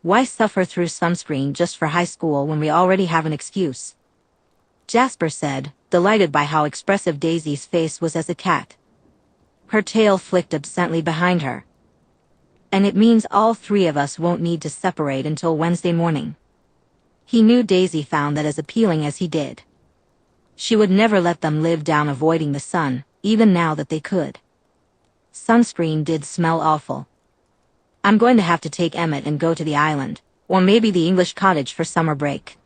Why suffer through sunscreen just for high school when we already have an excuse? Jasper said, delighted by how expressive Daisy's face was as a cat. Her tail flicked absently behind her. And it means all three of us won't need to separate until Wednesday morning. He knew Daisy found that as appealing as he did. She would never let them live down avoiding the sun, even now that they could. Sunscreen did smell awful. I'm going to have to take Emmett and go to the island, or maybe the English cottage for summer break.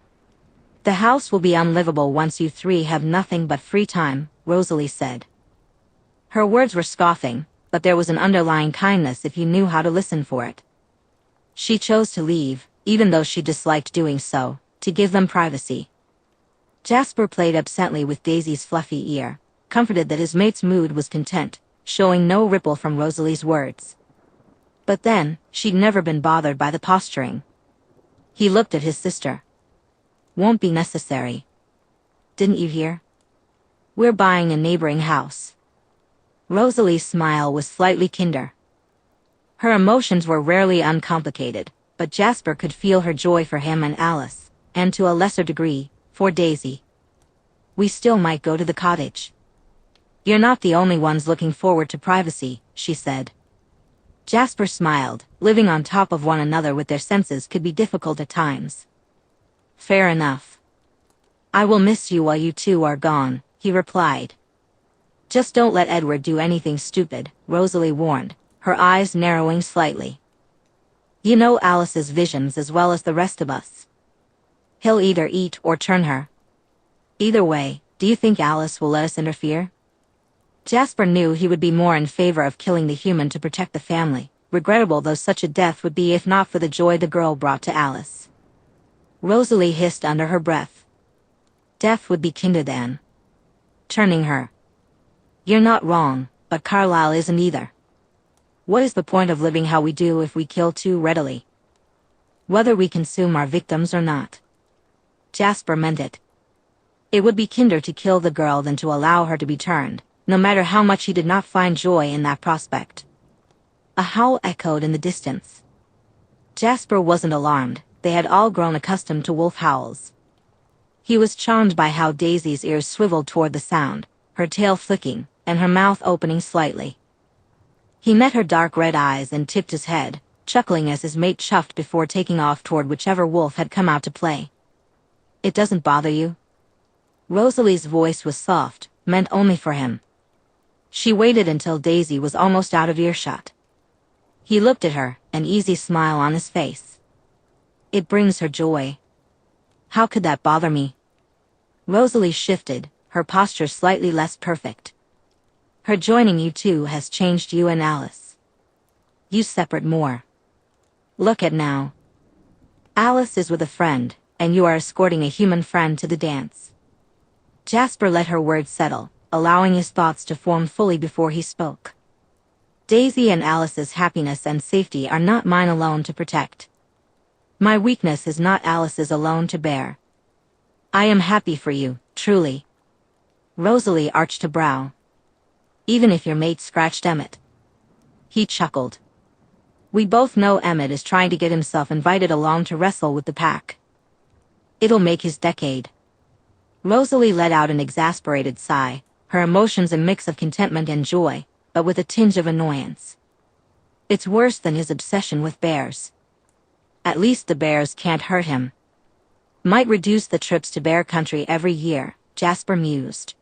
The house will be unlivable once you three have nothing but free time, Rosalie said. Her words were scoffing, but there was an underlying kindness if you knew how to listen for it. She chose to leave, even though she disliked doing so, to give them privacy. Jasper played absently with Daisy's fluffy ear, comforted that his mate's mood was content, showing no ripple from Rosalie's words. But then, she'd never been bothered by the posturing. He looked at his sister. Won't be necessary. Didn't you hear? We're buying a neighboring house. Rosalie's smile was slightly kinder. Her emotions were rarely uncomplicated, but Jasper could feel her joy for him and Alice, and to a lesser degree, for Daisy. We still might go to the cottage. You're not the only ones looking forward to privacy, she said. Jasper smiled. Living on top of one another with their senses could be difficult at times. Fair enough. I will miss you while you two are gone, he replied. Just don't let Edward do anything stupid, Rosalie warned, her eyes narrowing slightly. You know Alice's visions as well as the rest of us. He'll either eat or turn her. Either way, do you think Alice will let us interfere? Jasper knew he would be more in favor of killing the human to protect the family, regrettable though such a death would be if not for the joy the girl brought to Alice. Rosalie hissed under her breath. Death would be kinder than turning her. You're not wrong, but Carlisle isn't either. What is the point of living how we do if we kill too readily? Whether we consume our victims or not. Jasper meant it. It would be kinder to kill the girl than to allow her to be turned, no matter how much he did not find joy in that prospect. A howl echoed in the distance. Jasper wasn't alarmed, they had all grown accustomed to wolf howls. He was charmed by how Daisy's ears swiveled toward the sound, her tail flicking, and her mouth opening slightly. He met her dark red eyes and tipped his head, chuckling as his mate chuffed before taking off toward whichever wolf had come out to play. It doesn't bother you? Rosalie's voice was soft, meant only for him. She waited until Daisy was almost out of earshot. He looked at her, an easy smile on his face. It brings her joy. How could that bother me? Rosalie shifted, her posture slightly less perfect. Her joining you two has changed you and Alice. You separate more. Look at now. Alice is with a friend, and you are escorting a human friend to the dance. Jasper let her words settle, allowing his thoughts to form fully before he spoke. Daisy and Alice's happiness and safety are not mine alone to protect. My weakness is not Alice's alone to bear. I am happy for you, truly. Rosalie arched a brow. Even if your mate scratched Emmett. He chuckled. We both know Emmett is trying to get himself invited along to wrestle with the pack. It'll make his decade. Rosalie let out an exasperated sigh, her emotions a mix of contentment and joy, but with a tinge of annoyance. It's worse than his obsession with bears. At least the bears can't hurt him. Might reduce the trips to bear country every year, Jasper mused.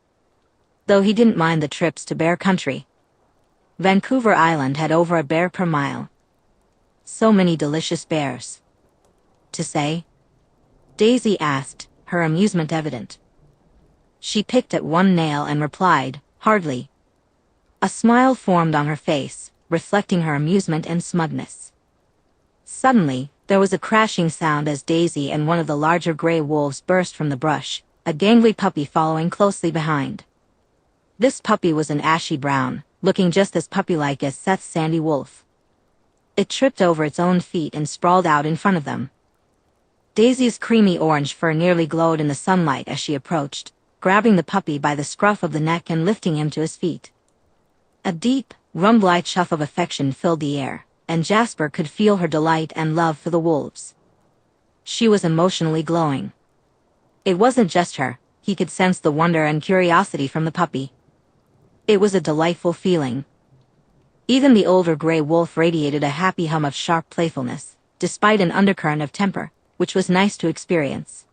Though he didn't mind the trips to bear country. Vancouver Island had over a bear per mile. So many delicious bears. To say? Daisy asked, her amusement evident. She picked at one nail and replied, hardly. A smile formed on her face, reflecting her amusement and smugness. Suddenly, there was a crashing sound as Daisy and one of the larger gray wolves burst from the brush, a gangly puppy following closely behind. This puppy was an ashy brown, looking just as puppy-like as Seth's sandy wolf. It tripped over its own feet and sprawled out in front of them. Daisy's creamy orange fur nearly glowed in the sunlight as she approached, grabbing the puppy by the scruff of the neck and lifting him to his feet. A deep, rumble-like chuff of affection filled the air, and Jasper could feel her delight and love for the wolves. She was emotionally glowing. It wasn't just her, he could sense the wonder and curiosity from the puppy. It was a delightful feeling. Even the older gray wolf radiated a happy hum of sharp playfulness, despite an undercurrent of temper, which was nice to experience.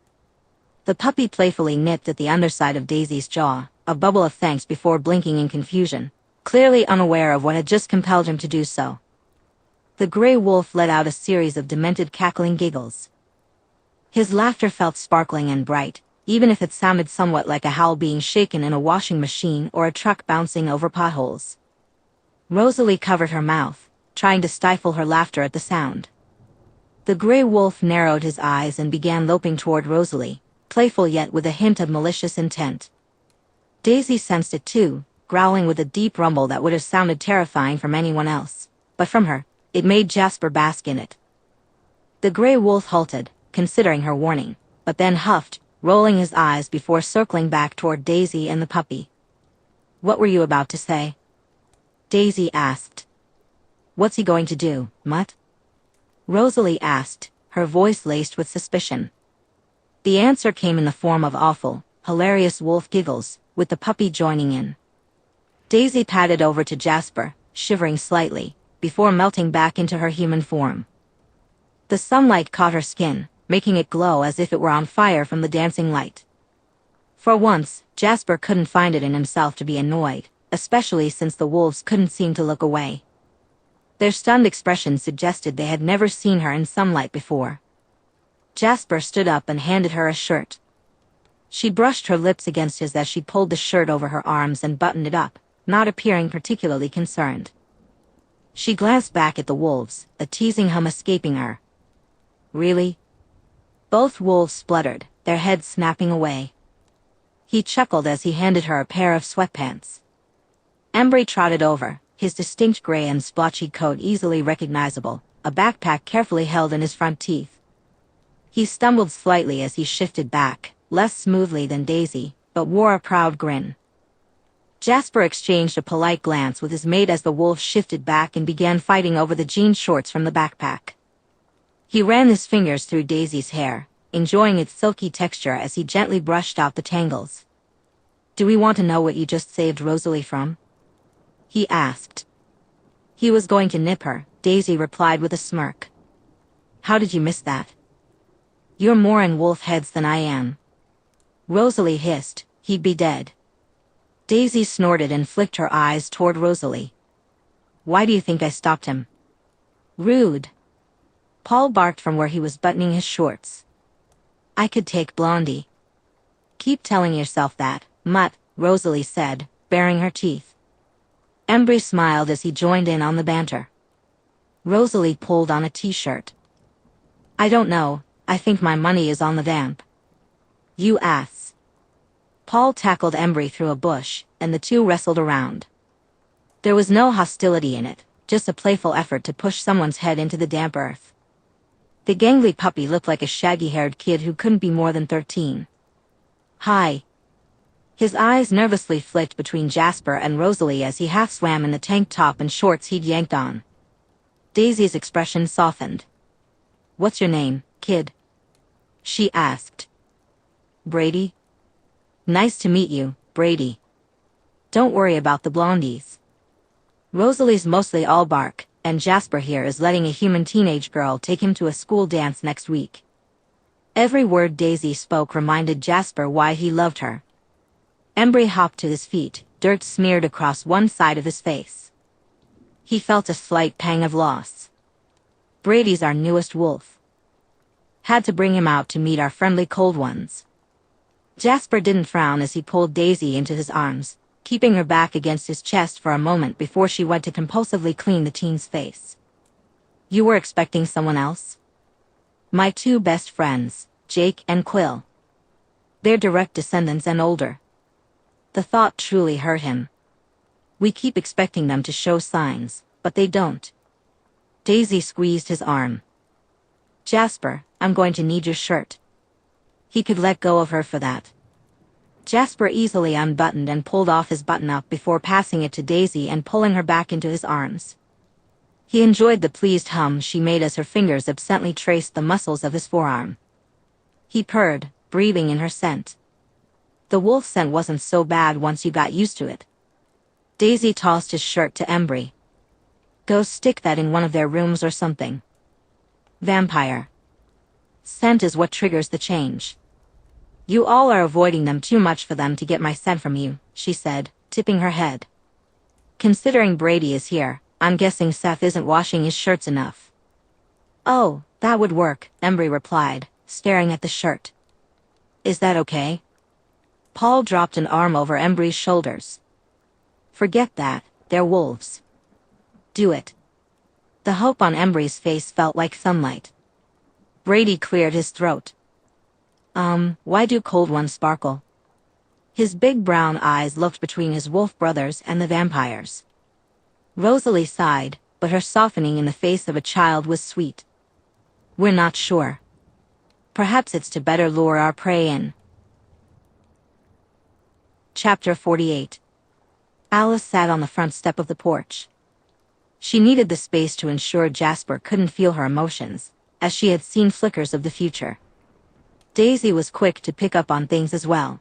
The puppy playfully nipped at the underside of Daisy's jaw, a bubble of thanks before blinking in confusion, clearly unaware of what had just compelled him to do so. The gray wolf let out a series of demented cackling giggles. His laughter felt sparkling and bright, even if it sounded somewhat like a howl being shaken in a washing machine or a truck bouncing over potholes. Rosalie covered her mouth, trying to stifle her laughter at the sound. The gray wolf narrowed his eyes and began loping toward Rosalie, playful yet with a hint of malicious intent. Daisy sensed it too, growling with a deep rumble that would have sounded terrifying from anyone else, but from her, it made Jasper bask in it. The gray wolf halted, considering her warning, but then huffed, rolling his eyes before circling back toward Daisy and the puppy. "What were you about to say?" Daisy asked. "What's he going to do, Mutt?" Rosalie asked, her voice laced with suspicion. The answer came in the form of awful, hilarious wolf giggles, with the puppy joining in. Daisy padded over to Jasper, shivering slightly, before melting back into her human form. The sunlight caught her skin, making it glow as if it were on fire from the dancing light. For once, Jasper couldn't find it in himself to be annoyed, especially since the wolves couldn't seem to look away. Their stunned expressions suggested they had never seen her in sunlight before. Jasper stood up and handed her a shirt. She brushed her lips against his as she pulled the shirt over her arms and buttoned it up, not appearing particularly concerned. She glanced back at the wolves, a teasing hum escaping her. "Really?" Both wolves spluttered, their heads snapping away. He chuckled as he handed her a pair of sweatpants. Embry trotted over, his distinct gray and splotchy coat easily recognizable, a backpack carefully held in his front teeth. He stumbled slightly as he shifted back, less smoothly than Daisy, but wore a proud grin. Jasper exchanged a polite glance with his mate as the wolf shifted back and began fighting over the jean shorts from the backpack. He ran his fingers through Daisy's hair, enjoying its silky texture as he gently brushed out the tangles. "Do we want to know what you just saved Rosalie from?" he asked. He was going to nip her, Daisy replied with a smirk. "How did you miss that?" "You're more in wolf heads than I am." Rosalie hissed, "He'd be dead." Daisy snorted and flicked her eyes toward Rosalie. "Why do you think I stopped him?" "Rude." Paul barked from where he was buttoning his shorts. "I could take Blondie." "Keep telling yourself that, Mutt," Rosalie said, baring her teeth. Embry smiled as he joined in on the banter. Rosalie pulled on a t-shirt. "I don't know, I think my money is on the vamp." "You ass." Paul tackled Embry through a bush, and the two wrestled around. There was no hostility in it, just a playful effort to push someone's head into the damp earth. The gangly puppy looked like a shaggy-haired kid who couldn't be more than 13. "Hi." His eyes nervously flicked between Jasper and Rosalie as he half-swam in the tank top and shorts he'd yanked on. Daisy's expression softened. "What's your name, kid?" she asked. "Brady." "Nice to meet you, Brady. Don't worry about the blondies. Rosalie's mostly all bark, and Jasper here is letting a human teenage girl take him to a school dance next week." Every word Daisy spoke reminded Jasper why he loved her. Embry hopped to his feet, dirt smeared across one side of his face. He felt a slight pang of loss. "Brady's our newest wolf. Had to bring him out to meet our friendly cold ones." Jasper didn't frown as he pulled Daisy into his arms, keeping her back against his chest for a moment before she went to compulsively clean the teen's face. "You were expecting someone else?" "My two best friends, Jake and Quill. They're direct descendants and older." The thought truly hurt him. "We keep expecting them to show signs, but they don't." Daisy squeezed his arm. "Jasper, I'm going to need your shirt." He could let go of her for that. Jasper easily unbuttoned and pulled off his button-up before passing it to Daisy and pulling her back into his arms. He enjoyed the pleased hum she made as her fingers absently traced the muscles of his forearm. He purred, breathing in her scent. The wolf scent wasn't so bad once you got used to it. Daisy tossed his shirt to Embry. "Go stick that in one of their rooms or something." Vampire. Scent is what triggers the change. "You all are avoiding them too much for them to get my scent from you," she said, tipping her head. "Considering Brady is here, I'm guessing Seth isn't washing his shirts enough." "Oh, that would work," Embry replied, staring at the shirt. "Is that okay?" Paul dropped an arm over Embry's shoulders. "Forget that, they're wolves. Do it." The hope on Embry's face felt like sunlight. Brady cleared his throat. Why do cold ones sparkle?" His big brown eyes looked between his wolf brothers and the vampires. Rosalie sighed, but her softening in the face of a child was sweet. "We're not sure. Perhaps it's to better lure our prey in." Chapter 48. Alice sat on the front step of the porch. She needed the space to ensure Jasper couldn't feel her emotions, as she had seen flickers of the future. Daisy was quick to pick up on things as well.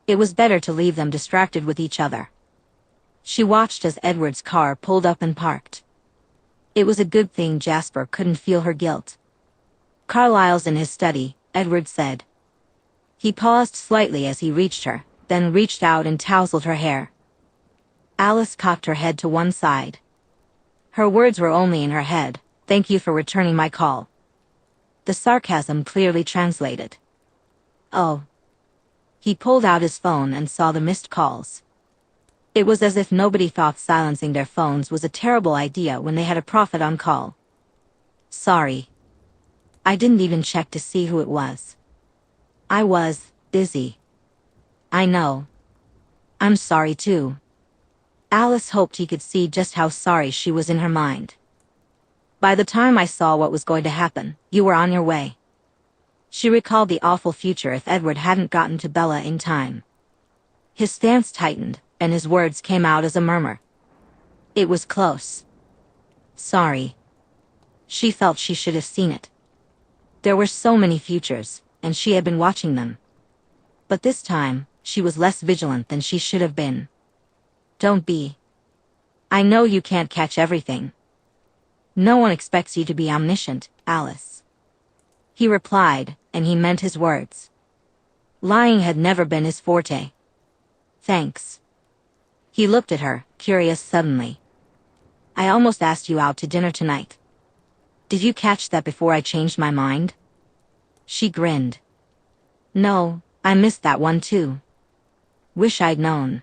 It was better to leave them distracted with each other. She watched as Edward's car pulled up and parked. It was a good thing Jasper couldn't feel her guilt. "Carlisle's in his study," Edward said. He paused slightly as he reached her, then reached out and tousled her hair. Alice cocked her head to one side. Her words were only in her head, "Thank you for returning my call." The sarcasm clearly translated. "Oh." He pulled out his phone and saw the missed calls. It was as if nobody thought silencing their phones was a terrible idea when they had a prophet on call. "Sorry. I didn't even check to see who it was. I was busy." "I know. I'm sorry too." Alice hoped he could see just how sorry she was in her mind. "By the time I saw what was going to happen, you were on your way." She recalled the awful future if Edward hadn't gotten to Bella in time. His stance tightened, and his words came out as a murmur. "It was close. Sorry." She felt she should have seen it. There were so many futures, and she had been watching them. But this time, she was less vigilant than she should have been. "Don't be. I know you can't catch everything. No one expects you to be omniscient, Alice." He replied, and he meant his words. Lying had never been his forte. "Thanks." He looked at her, curious suddenly. "I almost asked you out to dinner tonight. Did you catch that before I changed my mind?" She grinned. "No, I missed that one too. Wish I'd known.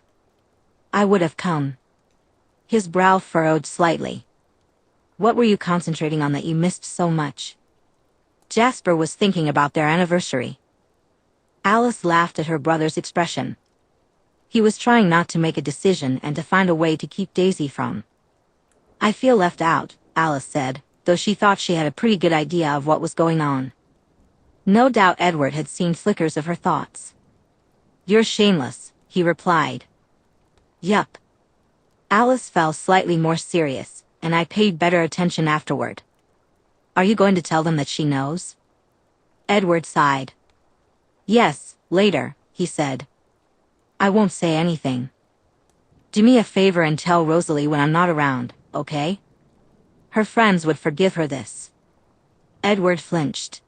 I would have come." His brow furrowed slightly. "What were you concentrating on that you missed so much?" Jasper was thinking about their anniversary. Alice laughed at her brother's expression. He was trying not to make a decision and to find a way to keep Daisy from. "I feel left out," Alice said, though she thought she had a pretty good idea of what was going on. No doubt Edward had seen flickers of her thoughts. "You're shameless," he replied. "Yup." Alice felt slightly more serious, and I paid better attention afterward. "Are you going to tell them that she knows?" Edward sighed. "Yes, later," he said. "I won't say anything. Do me a favor and tell Rosalie when I'm not around, okay? Her friends would forgive her this." Edward flinched.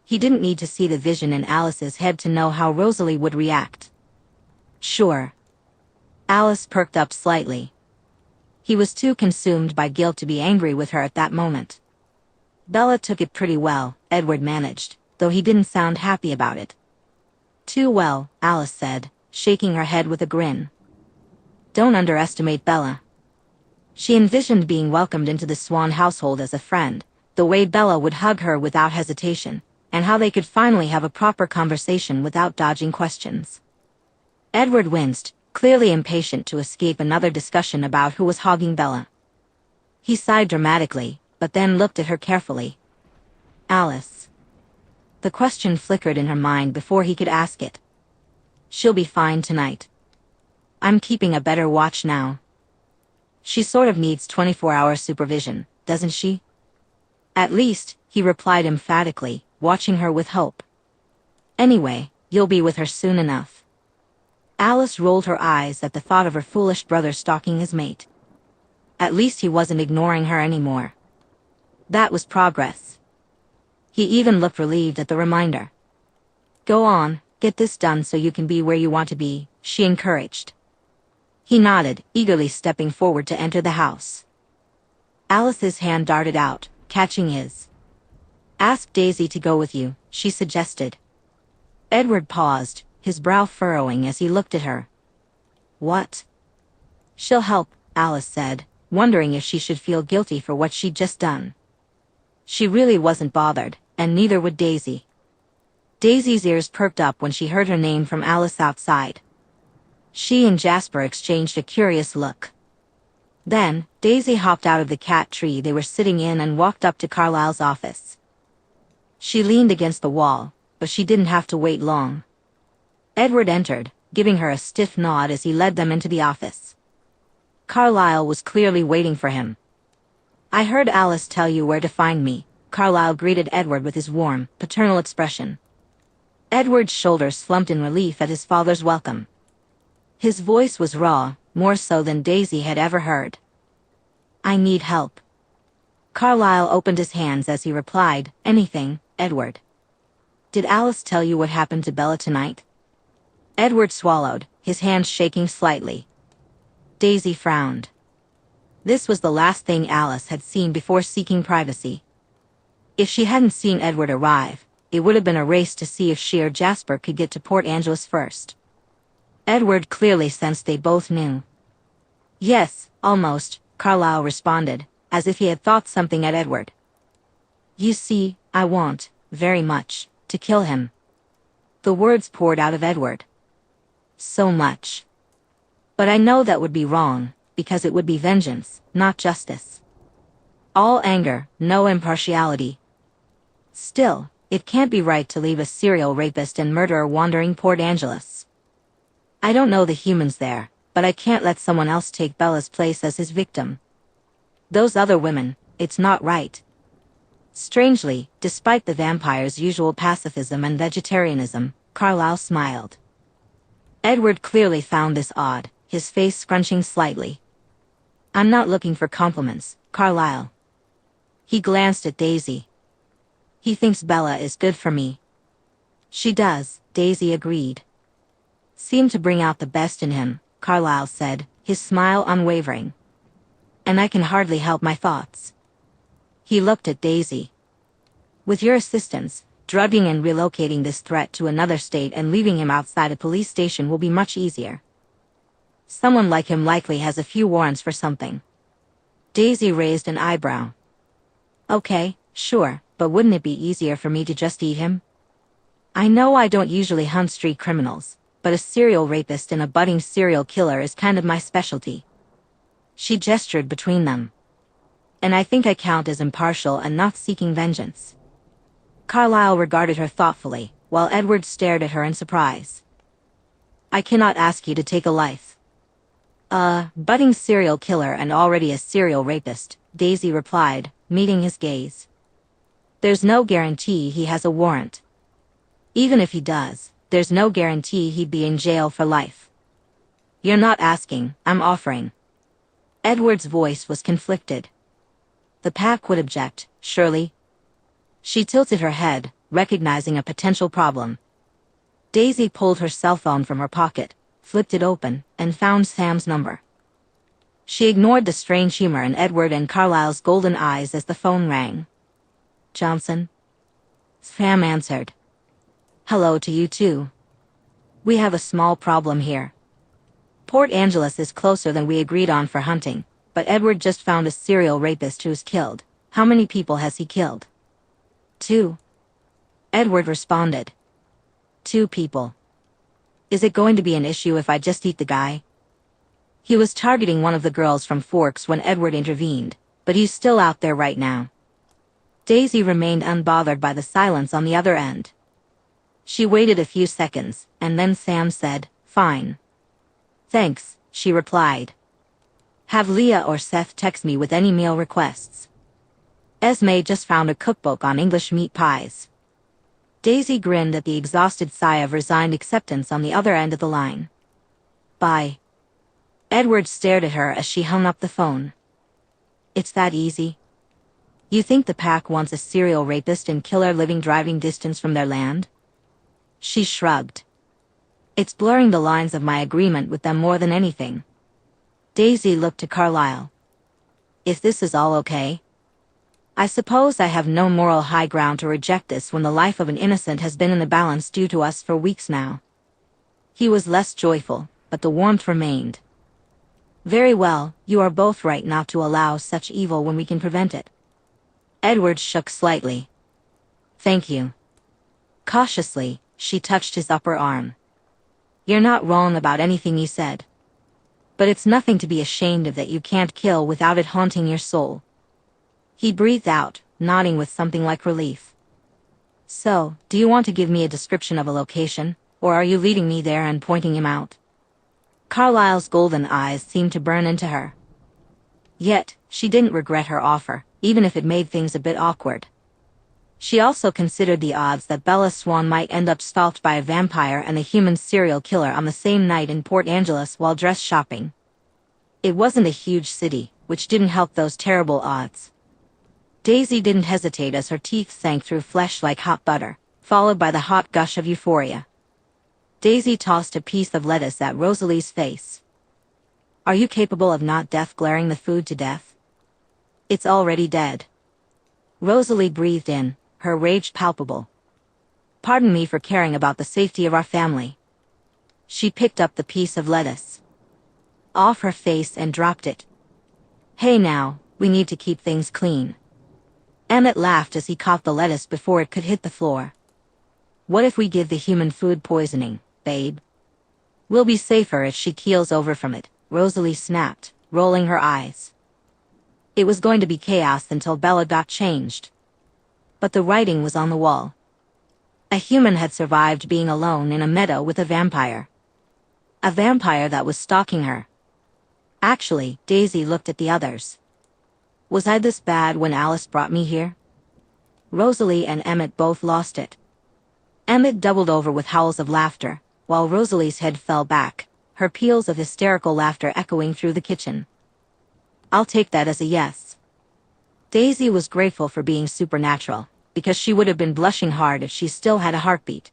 He didn't need to see the vision in Alice's head to know how Rosalie would react. "Sure." Alice perked up slightly. He was too consumed by guilt to be angry with her at that moment. Bella took it pretty well, Edward managed, though he didn't sound happy about it. "Too well," Alice said, shaking her head with a grin. "Don't underestimate Bella." She envisioned being welcomed into the Swan household as a friend, the way Bella would hug her without hesitation, and how they could finally have a proper conversation without dodging questions. Edward winced, clearly impatient to escape another discussion about who was hogging Bella. He sighed dramatically, but then looked at her carefully. "Alice. The question flickered in her mind before he could ask it. She'll be fine tonight. I'm keeping a better watch now. She sort of needs 24-hour supervision, doesn't she? At least, he replied emphatically, watching her with hope. Anyway, you'll be with her soon enough. Alice rolled her eyes at the thought of her foolish brother stalking his mate. At least he wasn't ignoring her anymore. That was progress. He even looked relieved at the reminder. Go on, get this done so you can be where you want to be, she encouraged. He nodded, eagerly stepping forward to enter the house. Alice's hand darted out, catching his. Ask Daisy to go with you, she suggested. Edward paused, his brow furrowing as he looked at her. What? She'll help, Alice said, wondering if she should feel guilty for what she'd just done. She really wasn't bothered, and neither would Daisy. Daisy's ears perked up when she heard her name from Alice outside. She and Jasper exchanged a curious look. Then, Daisy hopped out of the cat tree they were sitting in and walked up to Carlisle's office. She leaned against the wall, but she didn't have to wait long. Edward entered, giving her a stiff nod as he led them into the office. Carlisle was clearly waiting for him. I heard Alice tell you where to find me, Carlisle greeted Edward with his warm, paternal expression. Edward's shoulders slumped in relief at his father's welcome. His voice was raw, more so than Daisy had ever heard. I need help. Carlisle opened his hands as he replied, Anything, Edward. Did Alice tell you what happened to Bella tonight? Edward swallowed, his hands shaking slightly. Daisy frowned. This was the last thing Alice had seen before seeking privacy. If she hadn't seen Edward arrive, it would have been a race to see if she or Jasper could get to Port Angeles first. Edward clearly sensed they both knew. Yes, almost, Carlisle responded, as if he had thought something at Edward. You see, I want, very much, to kill him. The words poured out of Edward. So much. But I know that would be wrong, because it would be vengeance, not justice. All anger, no impartiality. Still, it can't be right to leave a serial rapist and murderer wandering Port Angeles. I don't know the humans there, but I can't let someone else take Bella's place as his victim. Those other women, it's not right. Strangely, despite the vampire's usual pacifism and vegetarianism, Carlisle smiled. Edward clearly found this odd, his face scrunching slightly. I'm not looking for compliments, Carlisle. He glanced at Daisy. He thinks Bella is good for me. She does, Daisy agreed. Seemed to bring out the best in him, Carlisle said, his smile unwavering. And I can hardly help my thoughts. He looked at Daisy. With your assistance, drugging and relocating this threat to another state and leaving him outside a police station will be much easier. Someone like him likely has a few warrants for something. Daisy raised an eyebrow. Okay, sure, but wouldn't it be easier for me to just eat him? I know I don't usually hunt street criminals, but a serial rapist and a budding serial killer is kind of my specialty. She gestured between them. And I think I count as impartial and not seeking vengeance. Carlisle regarded her thoughtfully, while Edward stared at her in surprise. I cannot ask you to take a life. Budding serial killer and already a serial rapist, Daisy replied, meeting his gaze. There's no guarantee he has a warrant. Even if he does, there's no guarantee he'd be in jail for life. You're not asking, I'm offering. Edward's voice was conflicted. The pack would object, surely. She tilted her head, recognizing a potential problem. Daisy pulled her cell phone from her pocket, flipped it open, and found Sam's number. She ignored the strange humor in Edward and Carlisle's golden eyes as the phone rang. Johnson? Sam answered. Hello to you too. We have a small problem here. Port Angeles is closer than we agreed on for hunting, but Edward just found a serial rapist who's killed. How many people has he killed? 2. Edward responded. 2 people. Is it going to be an issue if I just eat the guy? He was targeting one of the girls from Forks when Edward intervened, but he's still out there right now. Daisy remained unbothered by the silence on the other end. She waited a few seconds, and then Sam said, "Fine. Thanks," she replied. "Have Leah or Seth text me with any meal requests. Esme just found a cookbook on English meat pies." Daisy grinned at the exhausted sigh of resigned acceptance on the other end of the line. "Bye." Edward stared at her as she hung up the phone. "It's that easy? You think the pack wants a serial rapist and killer living driving distance from their land?" She shrugged. "It's blurring the lines of my agreement with them more than anything." Daisy looked to Carlyle. "If this is all okay? I suppose I have no moral high ground to reject this when the life of an innocent has been in the balance due to us for weeks now." He was less joyful, but the warmth remained. "Very well, you are both right not to allow such evil when we can prevent it." Edward shook slightly. "Thank you." Cautiously, she touched his upper arm. "You're not wrong about anything you said. But it's nothing to be ashamed of that you can't kill without it haunting your soul." He breathed out, nodding with something like relief. "So, do you want to give me a description of a location, or are you leading me there and pointing him out?" Carlyle's golden eyes seemed to burn into her. Yet, she didn't regret her offer, even if it made things a bit awkward. She also considered the odds that Bella Swan might end up stalked by a vampire and a human serial killer on the same night in Port Angeles while dress shopping. It wasn't a huge city, which didn't help those terrible odds. Daisy didn't hesitate as her teeth sank through flesh like hot butter, followed by the hot gush of euphoria. Daisy tossed a piece of lettuce at Rosalie's face. "Are you capable of not glaring the food to death? It's already dead." Rosalie breathed in, her rage palpable. "Pardon me for caring about the safety of our family." She picked up the piece of lettuce off her face and dropped it. "Hey now, we need to keep things clean." Emmett laughed as he caught the lettuce before it could hit the floor. "What if we give the human food poisoning, babe? We'll be safer if she keels over from it," Rosalie snapped, rolling her eyes. It was going to be chaos until Bella got changed. But the writing was on the wall. A human had survived being alone in a meadow with a vampire. A vampire that was stalking her. Actually, Daisy looked at the others. Was I this bad when Alice brought me here? Rosalie and Emmett both lost it. Emmett doubled over with howls of laughter, while Rosalie's head fell back, her peals of hysterical laughter echoing through the kitchen. "I'll take that as a yes." Daisy was grateful for being supernatural, because she would have been blushing hard if she still had a heartbeat.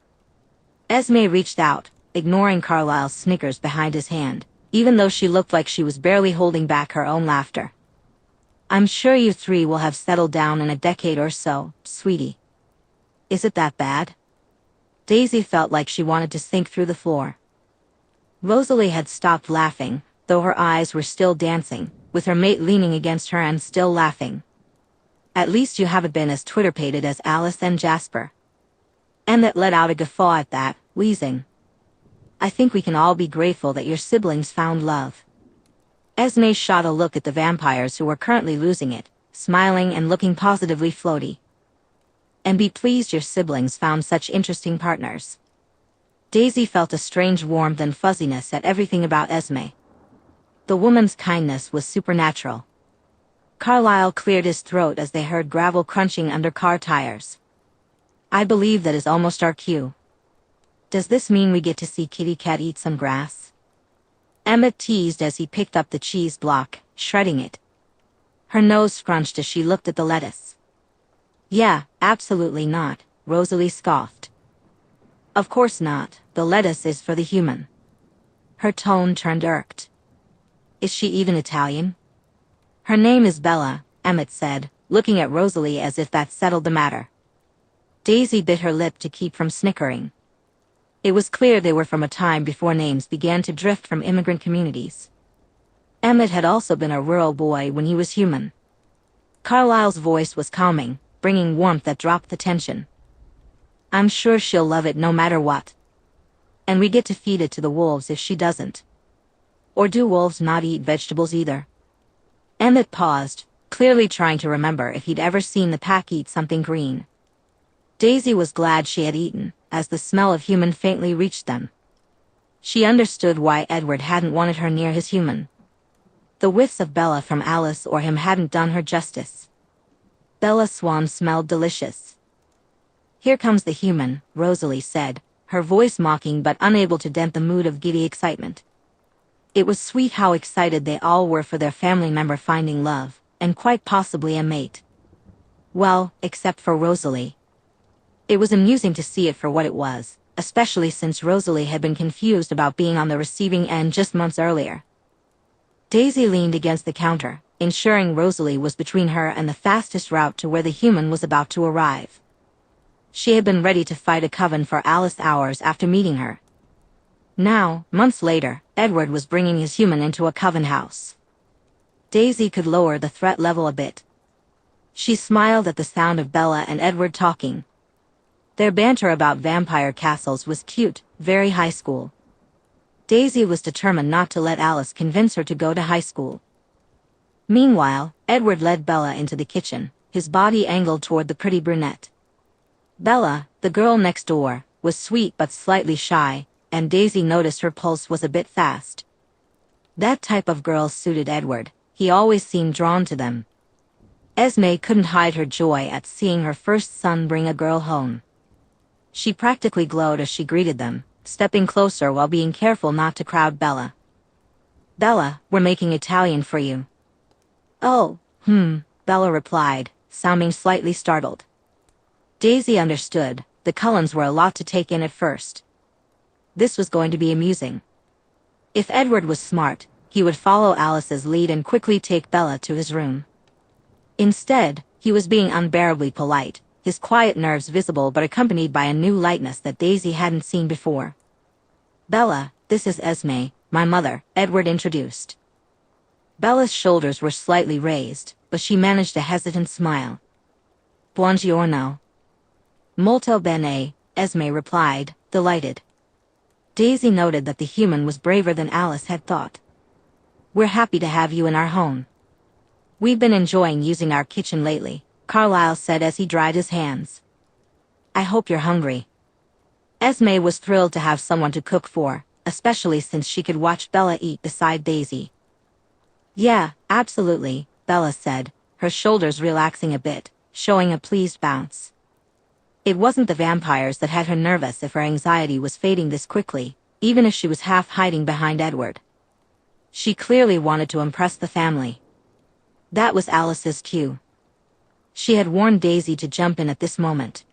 Esme reached out, ignoring Carlyle's snickers behind his hand, even though she looked like she was barely holding back her own laughter. "I'm sure you three will have settled down in a decade or so, sweetie." "Is it that bad?" Daisy felt like she wanted to sink through the floor. Rosalie had stopped laughing, though her eyes were still dancing, with her mate leaning against her and still laughing. "At least you haven't been as twitterpated as Alice and Jasper." Emmett let out a guffaw at that, wheezing. "I think we can all be grateful that your siblings found love." Esme shot a look at the vampires who were currently losing it, smiling and looking positively floaty. "And be pleased your siblings found such interesting partners." Daisy felt a strange warmth and fuzziness at everything about Esme. The woman's kindness was supernatural. Carlyle cleared his throat as they heard gravel crunching under car tires. "I believe that is almost our cue. Does this mean we get to see Kitty Cat eat some grass?" Emmett teased as he picked up the cheese block, shredding it. Her nose scrunched as she looked at the lettuce. "Yeah, absolutely not," Rosalie scoffed. "Of course not, the lettuce is for the human." Her tone turned irked. "Is she even Italian?" "Her name is Bella," Emmett said, looking at Rosalie as if that settled the matter. Daisy bit her lip to keep from snickering. It was clear they were from a time before names began to drift from immigrant communities. Emmett had also been a rural boy when he was human. Carlyle's voice was calming, bringing warmth that dropped the tension. "I'm sure she'll love it no matter what. And we get to feed it to the wolves if she doesn't." "Or do wolves not eat vegetables either?" Emmett paused, clearly trying to remember if he'd ever seen the pack eat something green. Daisy was glad she had eaten, as the smell of human faintly reached them. She understood why Edward hadn't wanted her near his human. The whiffs of Bella from Alice or him hadn't done her justice. Bella Swan smelled delicious. "Here comes the human," Rosalie said, her voice mocking but unable to dent the mood of giddy excitement. It was sweet how excited they all were for their family member finding love, and quite possibly a mate. Well, except for Rosalie. It was amusing to see it for what it was, especially since Rosalie had been confused about being on the receiving end just months earlier. Daisy leaned against the counter, ensuring Rosalie was between her and the fastest route to where the human was about to arrive. She had been ready to fight a coven for Alice hours after meeting her. Now, months later, Edward was bringing his human into a coven house. Daisy could lower the threat level a bit. She smiled at the sound of Bella and Edward talking. Their banter about vampire castles was cute, very high school. Daisy was determined not to let Alice convince her to go to high school. Meanwhile, Edward led Bella into the kitchen, his body angled toward the pretty brunette. Bella, the girl next door, was sweet but slightly shy, and Daisy noticed her pulse was a bit fast. That type of girl suited Edward. He always seemed drawn to them. Esme couldn't hide her joy at seeing her first son bring a girl home. She practically glowed as she greeted them, stepping closer while being careful not to crowd Bella. "Bella, we're making Italian for you." "Oh, Bella replied, sounding slightly startled. Daisy understood. The Cullens were a lot to take in at first. This was going to be amusing. If Edward was smart, he would follow Alice's lead and quickly take Bella to his room. Instead, he was being unbearably polite, his quiet nerves visible but accompanied by a new lightness that Daisy hadn't seen before. "Bella, this is Esme, my mother," Edward introduced. Bella's shoulders were slightly raised, but she managed a hesitant smile. "Buongiorno." "Molto bene," Esme replied, delighted. Daisy noted that the human was braver than Alice had thought. "We're happy to have you in our home. We've been enjoying using our kitchen lately," Carlyle said as he dried his hands. "I hope you're hungry." Esme was thrilled to have someone to cook for, especially since she could watch Bella eat beside Daisy. "Yeah, absolutely," Bella said, her shoulders relaxing a bit, showing a pleased bounce. It wasn't the vampires that had her nervous if her anxiety was fading this quickly, even if she was half hiding behind Edward. She clearly wanted to impress the family. That was Alice's cue. She had warned Daisy to jump in at this moment.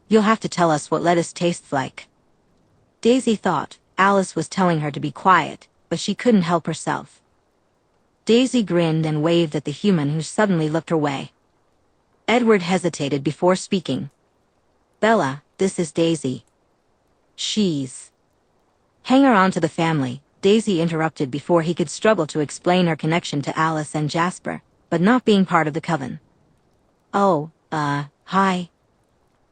"You'll have to tell us what lettuce tastes like." Daisy thought Alice was telling her to be quiet, but she couldn't help herself. Daisy grinned and waved at the human who suddenly looked her way. Edward hesitated before speaking. "Bella, this is Daisy. She's..." "Hang her on to the family," Daisy interrupted before he could struggle to explain her connection to Alice and Jasper, but not being part of the coven. "Oh, hi,"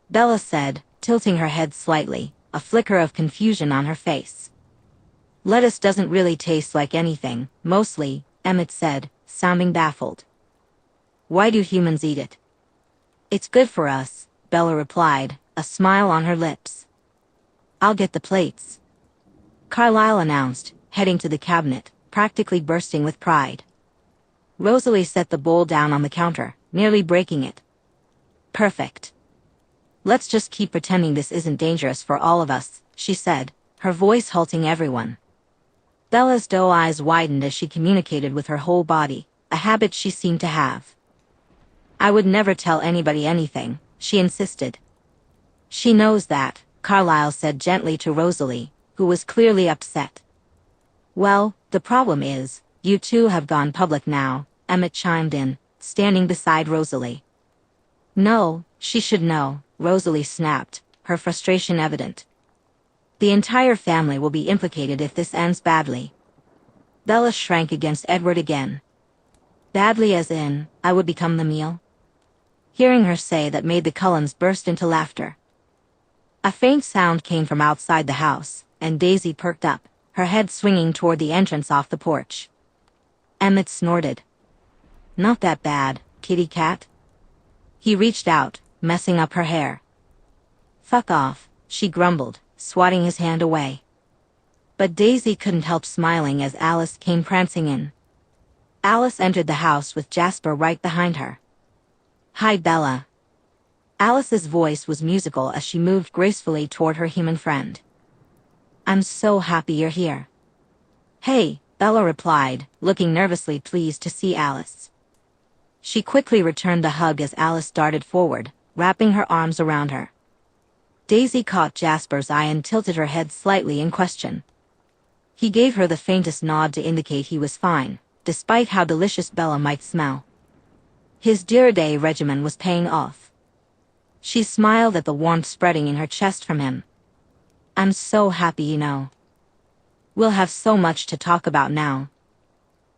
Bella said, tilting her head slightly, a flicker of confusion on her face. "Lettuce doesn't really taste like anything, mostly," Emmett said, sounding baffled. "Why do humans eat it?" "It's good for us," Bella replied, a smile on her lips. "I'll get the plates," Carlyle announced, heading to the cabinet, practically bursting with pride. Rosalie set the bowl down on the counter, nearly breaking it. "Perfect. Let's just keep pretending this isn't dangerous for all of us," she said, her voice halting everyone. Bella's doe eyes widened as she communicated with her whole body, a habit she seemed to have. "I would never tell anybody anything," she insisted. "She knows that," Carlyle said gently to Rosalie, who was clearly upset. "Well, the problem is, you two have gone public now," Emmett chimed in, standing beside Rosalie. "No, she should know," Rosalie snapped, her frustration evident. "The entire family will be implicated if this ends badly." Bella shrank against Edward again. "Badly as in, I would become the meal?" Hearing her say that made the Cullens burst into laughter. A faint sound came from outside the house, and Daisy perked up, her head swinging toward the entrance off the porch. Emmett snorted. Not that bad, kitty cat. He reached out, messing up her hair. Fuck off, she grumbled, swatting his hand away. But Daisy couldn't help smiling as Alice came prancing in. Alice entered the house with Jasper right behind her. Hi, Bella. Alice's voice was musical as she moved gracefully toward her human friend. I'm so happy you're here. Hey, Bella replied, looking nervously pleased to see Alice. She quickly returned the hug as Alice darted forward, wrapping her arms around her. Daisy caught Jasper's eye and tilted her head slightly in question. He gave her the faintest nod to indicate he was fine, despite how delicious Bella might smell. His Day regimen was paying off. She smiled at the warmth spreading in her chest from him. I'm so happy you know. We'll have so much to talk about now.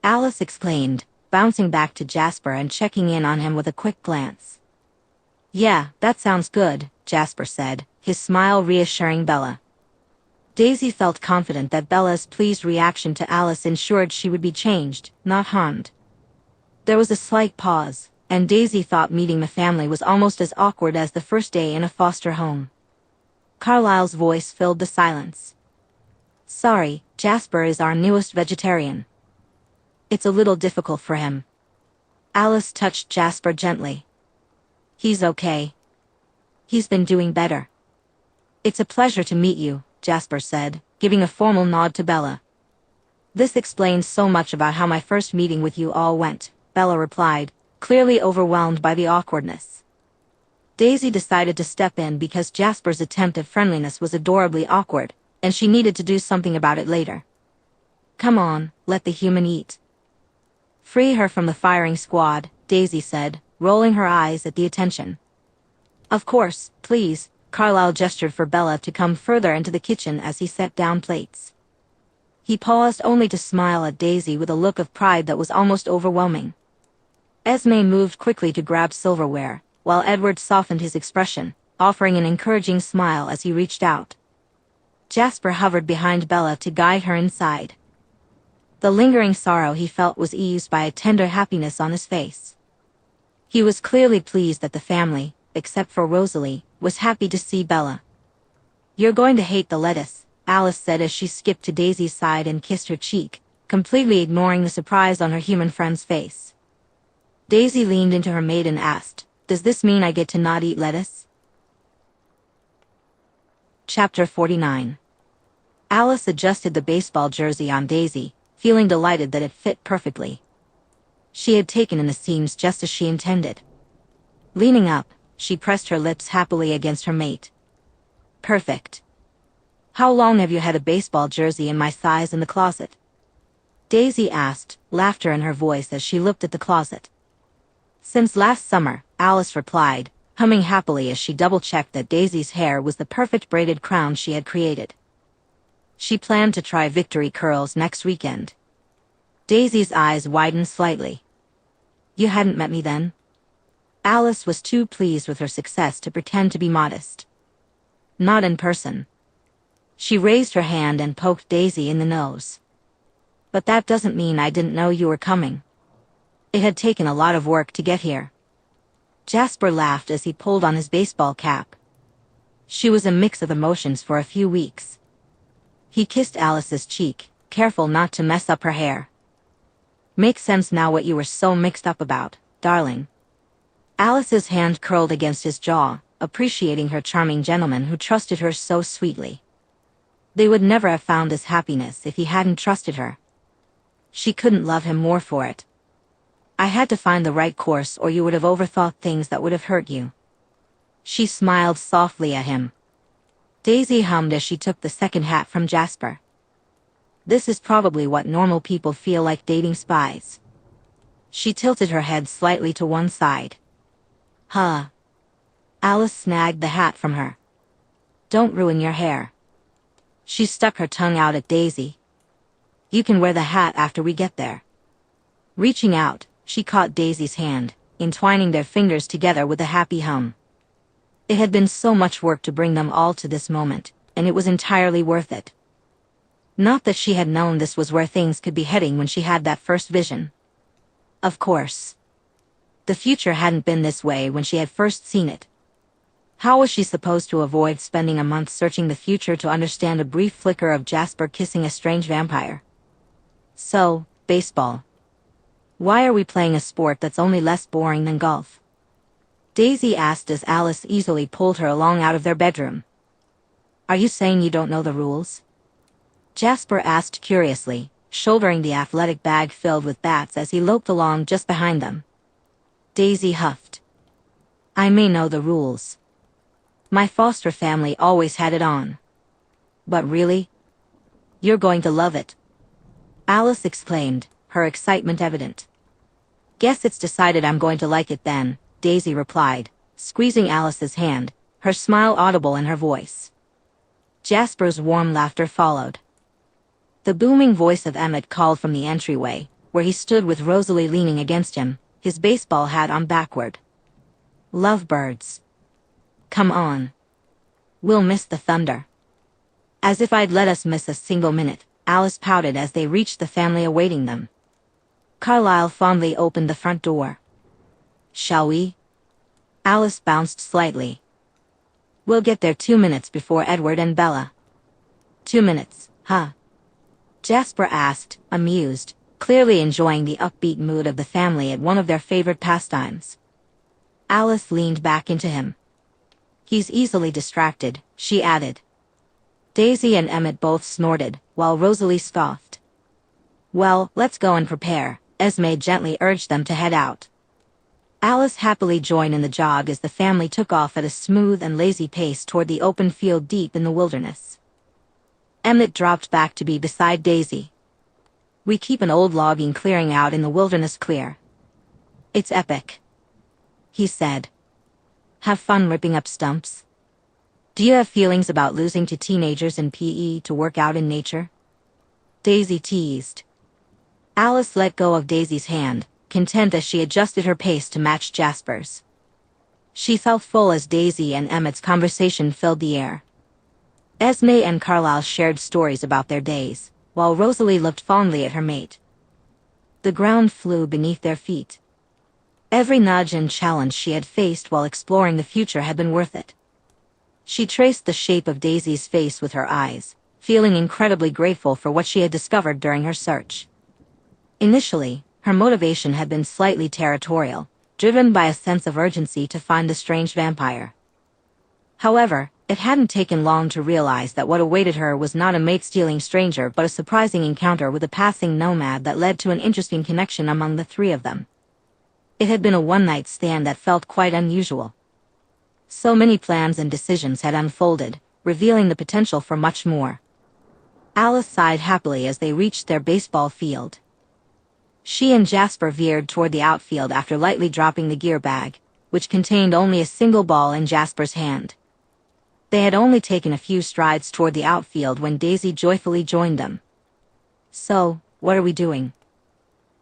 Alice exclaimed, bouncing back to Jasper and checking in on him with a quick glance. Yeah, that sounds good, Jasper said, his smile reassuring Bella. Daisy felt confident that Bella's pleased reaction to Alice ensured she would be changed, not harmed. There was a slight pause, and Daisy thought meeting the family was almost as awkward as the first day in a foster home. Carlisle's voice filled the silence. Sorry, Jasper is our newest vegetarian. It's a little difficult for him. Alice touched Jasper gently. He's okay. He's been doing better. It's a pleasure to meet you, Jasper said, giving a formal nod to Bella. This explains so much about how my first meeting with you all went, Bella replied, clearly overwhelmed by the awkwardness. Daisy decided to step in because Jasper's attempt at friendliness was adorably awkward, and she needed to do something about it later. Come on, let the human eat. Free her from the firing squad, Daisy said, rolling her eyes at the attention. Of course, please, Carlisle gestured for Bella to come further into the kitchen as he set down plates. He paused only to smile at Daisy with a look of pride that was almost overwhelming. Esme moved quickly to grab silverware, while Edward softened his expression, offering an encouraging smile as he reached out. Jasper hovered behind Bella to guide her inside. The lingering sorrow he felt was eased by a tender happiness on his face. He was clearly pleased that the family, except for Rosalie, was happy to see Bella. You're going to hate the lettuce, Alice said as she skipped to Daisy's side and kissed her cheek, completely ignoring the surprise on her human friend's face. Daisy leaned into her maid and asked, Does this mean I get to not eat lettuce? Chapter 49. Alice adjusted the baseball jersey on Daisy, feeling delighted that it fit perfectly. She had taken in the seams just as she intended. Leaning up, she pressed her lips happily against her mate. Perfect. How long have you had a baseball jersey in my size in the closet? Daisy asked, laughter in her voice as she looked at the closet. Since last summer, Alice replied, humming happily as she double-checked that Daisy's hair was the perfect braided crown she had created. She planned to try victory curls next weekend. Daisy's eyes widened slightly. You hadn't met me then? Alice was too pleased with her success to pretend to be modest. Not in person. She raised her hand and poked Daisy in the nose. But that doesn't mean I didn't know you were coming. It had taken a lot of work to get here. Jasper laughed as he pulled on his baseball cap. She was a mix of emotions for a few weeks. He kissed Alice's cheek, careful not to mess up her hair. Makes sense now what you were so mixed up about, darling. Alice's hand curled against his jaw, appreciating her charming gentleman who trusted her so sweetly. They would never have found this happiness if he hadn't trusted her. She couldn't love him more for it. I had to find the right course or you would have overthought things that would have hurt you. She smiled softly at him. Daisy hummed as she took the second hat from Jasper. This is probably what normal people feel like dating spies. She tilted her head slightly to one side. Huh. Alice snagged the hat from her. Don't ruin your hair. She stuck her tongue out at Daisy. You can wear the hat after we get there. Reaching out, she caught Daisy's hand, entwining their fingers together with a happy hum. It had been so much work to bring them all to this moment, and it was entirely worth it. Not that she had known this was where things could be heading when she had that first vision. Of course. The future hadn't been this way when she had first seen it. How was she supposed to avoid spending a month searching the future to understand a brief flicker of Jasper kissing a strange vampire? So, baseball. Why are we playing a sport that's only less boring than golf? Daisy asked as Alice easily pulled her along out of their bedroom. Are you saying you don't know the rules? Jasper asked curiously, shouldering the athletic bag filled with bats as he loped along just behind them. Daisy huffed. I may know the rules. My foster family always had it on. But really? You're going to love it. Alice exclaimed, her excitement evident. Guess it's decided I'm going to like it then, Daisy replied, squeezing Alice's hand, her smile audible in her voice. Jasper's warm laughter followed. The booming voice of Emmett called from the entryway, where he stood with Rosalie leaning against him, his baseball hat on backward. Lovebirds. Come on. We'll miss the thunder. As if I'd let us miss a single minute, Alice pouted as they reached the family awaiting them. Carlyle fondly opened the front door. Shall we? Alice bounced slightly. We'll get there 2 minutes before Edward and Bella. 2 minutes, huh? Jasper asked, amused, clearly enjoying the upbeat mood of the family at one of their favorite pastimes. Alice leaned back into him. He's easily distracted, she added. Daisy and Emmett both snorted, while Rosalie scoffed. Well, let's go and prepare, Esme gently urged them to head out. Alice happily joined in the jog as the family took off at a smooth and lazy pace toward the open field deep in the wilderness. Emmett dropped back to be beside Daisy. We keep an old logging clearing out in the wilderness clear. It's epic, he said. Have fun ripping up stumps? Do you have feelings about losing to teenagers in PE to work out in nature? Daisy teased. Alice let go of Daisy's hand, content as she adjusted her pace to match Jasper's. She felt full as Daisy and Emmett's conversation filled the air. Esme and Carlyle shared stories about their days, while Rosalie looked fondly at her mate. The ground flew beneath their feet. Every nudge and challenge she had faced while exploring the future had been worth it. She traced the shape of Daisy's face with her eyes, feeling incredibly grateful for what she had discovered during her search. Initially, her motivation had been slightly territorial, driven by a sense of urgency to find the strange vampire. However, it hadn't taken long to realize that what awaited her was not a mate-stealing stranger but a surprising encounter with a passing nomad that led to an interesting connection among the three of them. It had been a one-night stand that felt quite unusual. So many plans and decisions had unfolded, revealing the potential for much more. Alice sighed happily as they reached their baseball field. She and Jasper veered toward the outfield after lightly dropping the gear bag, which contained only a single ball in Jasper's hand. They had only taken a few strides toward the outfield when Daisy joyfully joined them. So, what are we doing?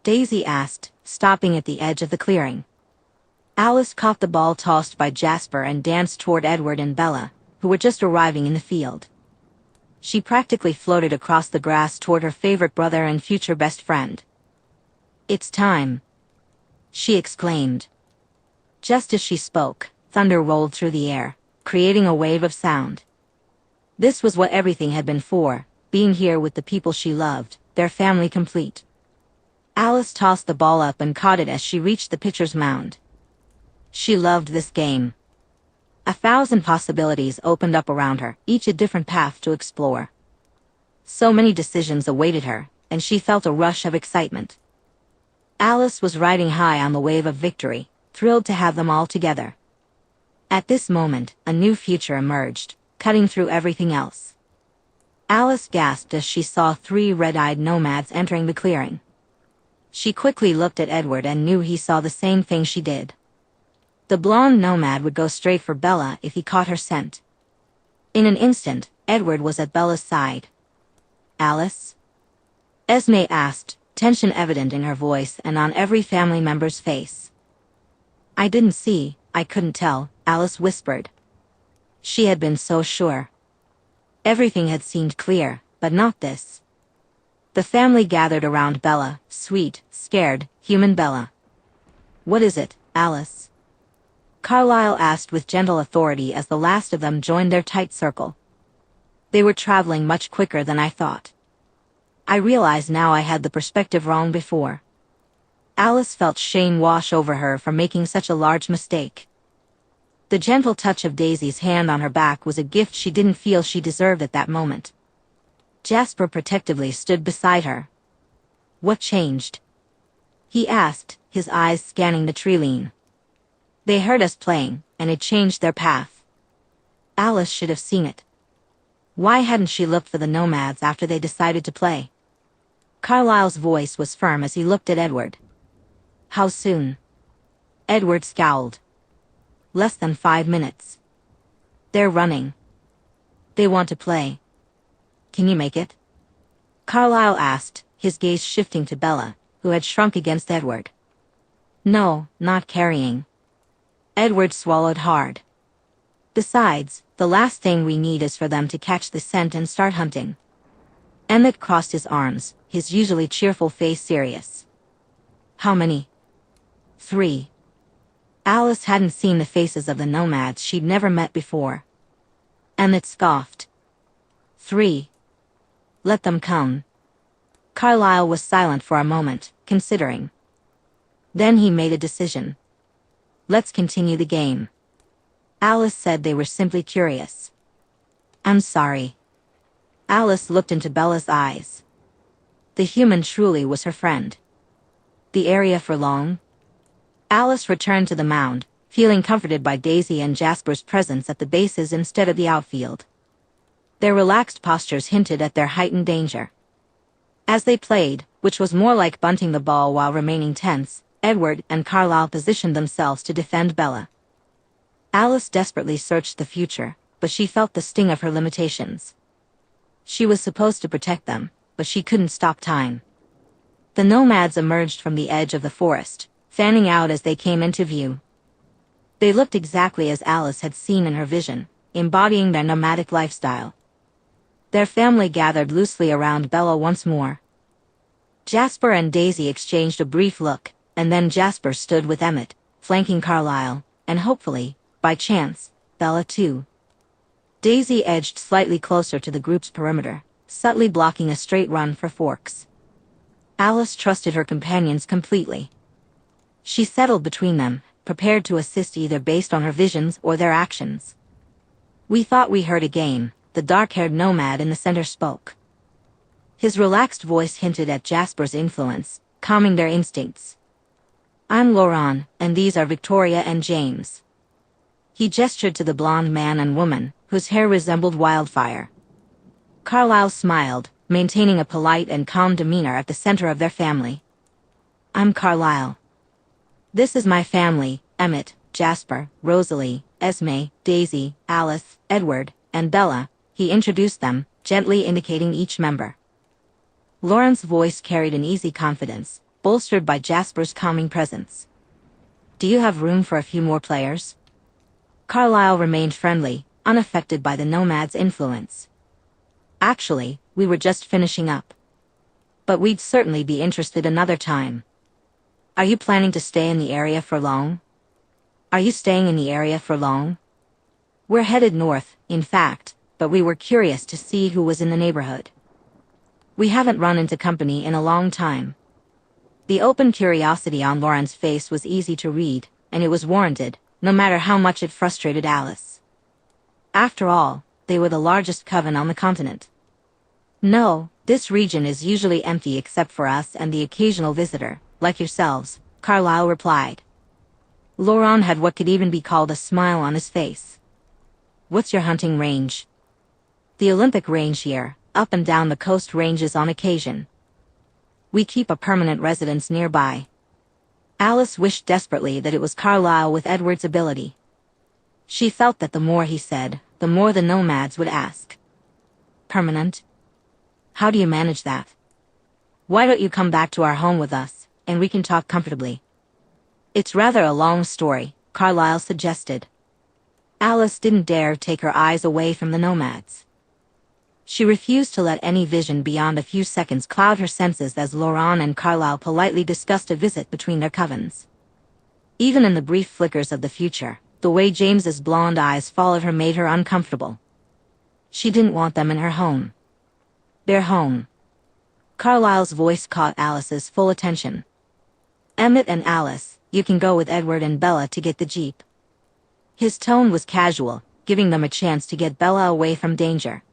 Daisy asked, stopping at the edge of the clearing. Alice caught the ball tossed by Jasper and danced toward Edward and Bella, who were just arriving in the field. She practically floated across the grass toward her favorite brother and future best friend. It's time, she exclaimed. Just as she spoke, thunder rolled through the air, creating a wave of sound. This was what everything had been for, being here with the people she loved, their family complete. Alice tossed the ball up and caught it as she reached the pitcher's mound. She loved this game. 1,000 possibilities opened up around her, each a different path to explore. So many decisions awaited her, and she felt a rush of excitement. Alice was riding high on the wave of victory, thrilled to have them all together. At this moment, a new future emerged, cutting through everything else. Alice gasped as she saw 3 red-eyed nomads entering the clearing. She quickly looked at Edward and knew he saw the same thing she did. The blonde nomad would go straight for Bella if he caught her scent. In an instant, Edward was at Bella's side. Alice? Esme asked, tension evident in her voice and on every family member's face. I didn't see, I couldn't tell, Alice whispered. She had been so sure. Everything had seemed clear, but not this. The family gathered around Bella, sweet, scared, human Bella. What is it? Alice?" Carlyle asked with gentle authority as the last of them joined their tight circle. They were traveling much quicker than I thought. I realized now I had the perspective wrong before. Alice felt shame wash over her for making such a large mistake. The gentle touch of Daisy's hand on her back was a gift she didn't feel she deserved at that moment. Jasper protectively stood beside her. "What changed?" he asked, his eyes scanning the tree-line. "They heard us playing, and it changed their path." Alice should have seen it. Why hadn't she looked for the nomads after they decided to play? Carlyle's voice was firm as he looked at Edward. "How soon?" Edward scowled. "Less than 5 minutes. They're running. They want to play. Can you make it?" Carlyle asked, his gaze shifting to Bella, who had shrunk against Edward. "No, not carrying." Edward swallowed hard. "Besides, the last thing we need is for them to catch the scent and start hunting." Emmett crossed his arms, his usually cheerful face serious. "How many?" "3. Alice hadn't seen the faces of the nomads she'd never met before. Emmett scoffed. "3. Let them come." Carlyle was silent for a moment, considering. Then he made a decision. "Let's continue the game." Alice said they were simply curious. "I'm sorry." Alice looked into Bella's eyes. The human truly was her friend. "The area for long?" Alice returned to the mound, feeling comforted by Daisy and Jasper's presence at the bases instead of the outfield. Their relaxed postures hinted at their heightened danger. As they played, which was more like bunting the ball while remaining tense, Edward and Carlyle positioned themselves to defend Bella. Alice desperately searched the future, but she felt the sting of her limitations. She was supposed to protect them, but she couldn't stop time. The nomads emerged from the edge of the forest, fanning out as they came into view. They looked exactly as Alice had seen in her vision, embodying their nomadic lifestyle. Their family gathered loosely around Bella once more. Jasper and Daisy exchanged a brief look, and then Jasper stood with Emmett, flanking Carlyle, and hopefully, by chance, Bella too. Daisy edged slightly closer to the group's perimeter, subtly blocking a straight run for Forks. Alice trusted her companions completely. She settled between them, prepared to assist either based on her visions or their actions. "We thought we heard a game," the dark-haired nomad in the center spoke. His relaxed voice hinted at Jasper's influence, calming their instincts. "I'm Laurent, and these are Victoria and James." He gestured to the blonde man and woman, whose hair resembled wildfire. Carlyle smiled, maintaining a polite and calm demeanor at the center of their family. "I'm Carlyle. This is my family, Emmett, Jasper, Rosalie, Esme, Daisy, Alice, Edward, and Bella," he introduced them, gently indicating each member. Laurent's voice carried an easy confidence, bolstered by Jasper's calming presence. "Do you have room for a few more players?" Carlyle remained friendly, unaffected by the nomad's influence. "Actually, we were just finishing up. But we'd certainly be interested another time." "Are you planning to stay in the area for long?" "Are you staying in the area for long?" "We're headed north, in fact, but we were curious to see who was in the neighborhood. We haven't run into company in a long time." The open curiosity on Laurent's face was easy to read, and it was warranted, no matter how much it frustrated Alice. After all, they were the largest coven on the continent. "No, this region is usually empty except for us and the occasional visitor, like yourselves," Carlyle replied. Laurent had what could even be called a smile on his face. "What's your hunting range?" "The Olympic range here, up and down the coast ranges on occasion. We keep a permanent residence nearby." Alice wished desperately that it was Carlyle with Edward's ability. She felt that the more he said, the more the nomads would ask. "Permanent? How do you manage that? Why don't you come back to our home with us, and we can talk comfortably?" "It's rather a long story," Carlyle suggested. Alice didn't dare take her eyes away from the nomads. She refused to let any vision beyond a few seconds cloud her senses as Laurent and Carlyle politely discussed a visit between their covens. Even in the brief flickers of the future, the way James's blonde eyes followed her made her uncomfortable. She didn't want them in her home. Their home. Carlisle's voice caught Alice's full attention. Emmett and Alice, you can go with Edward and Bella to get the jeep. His tone was casual, giving them a chance to get Bella away from danger.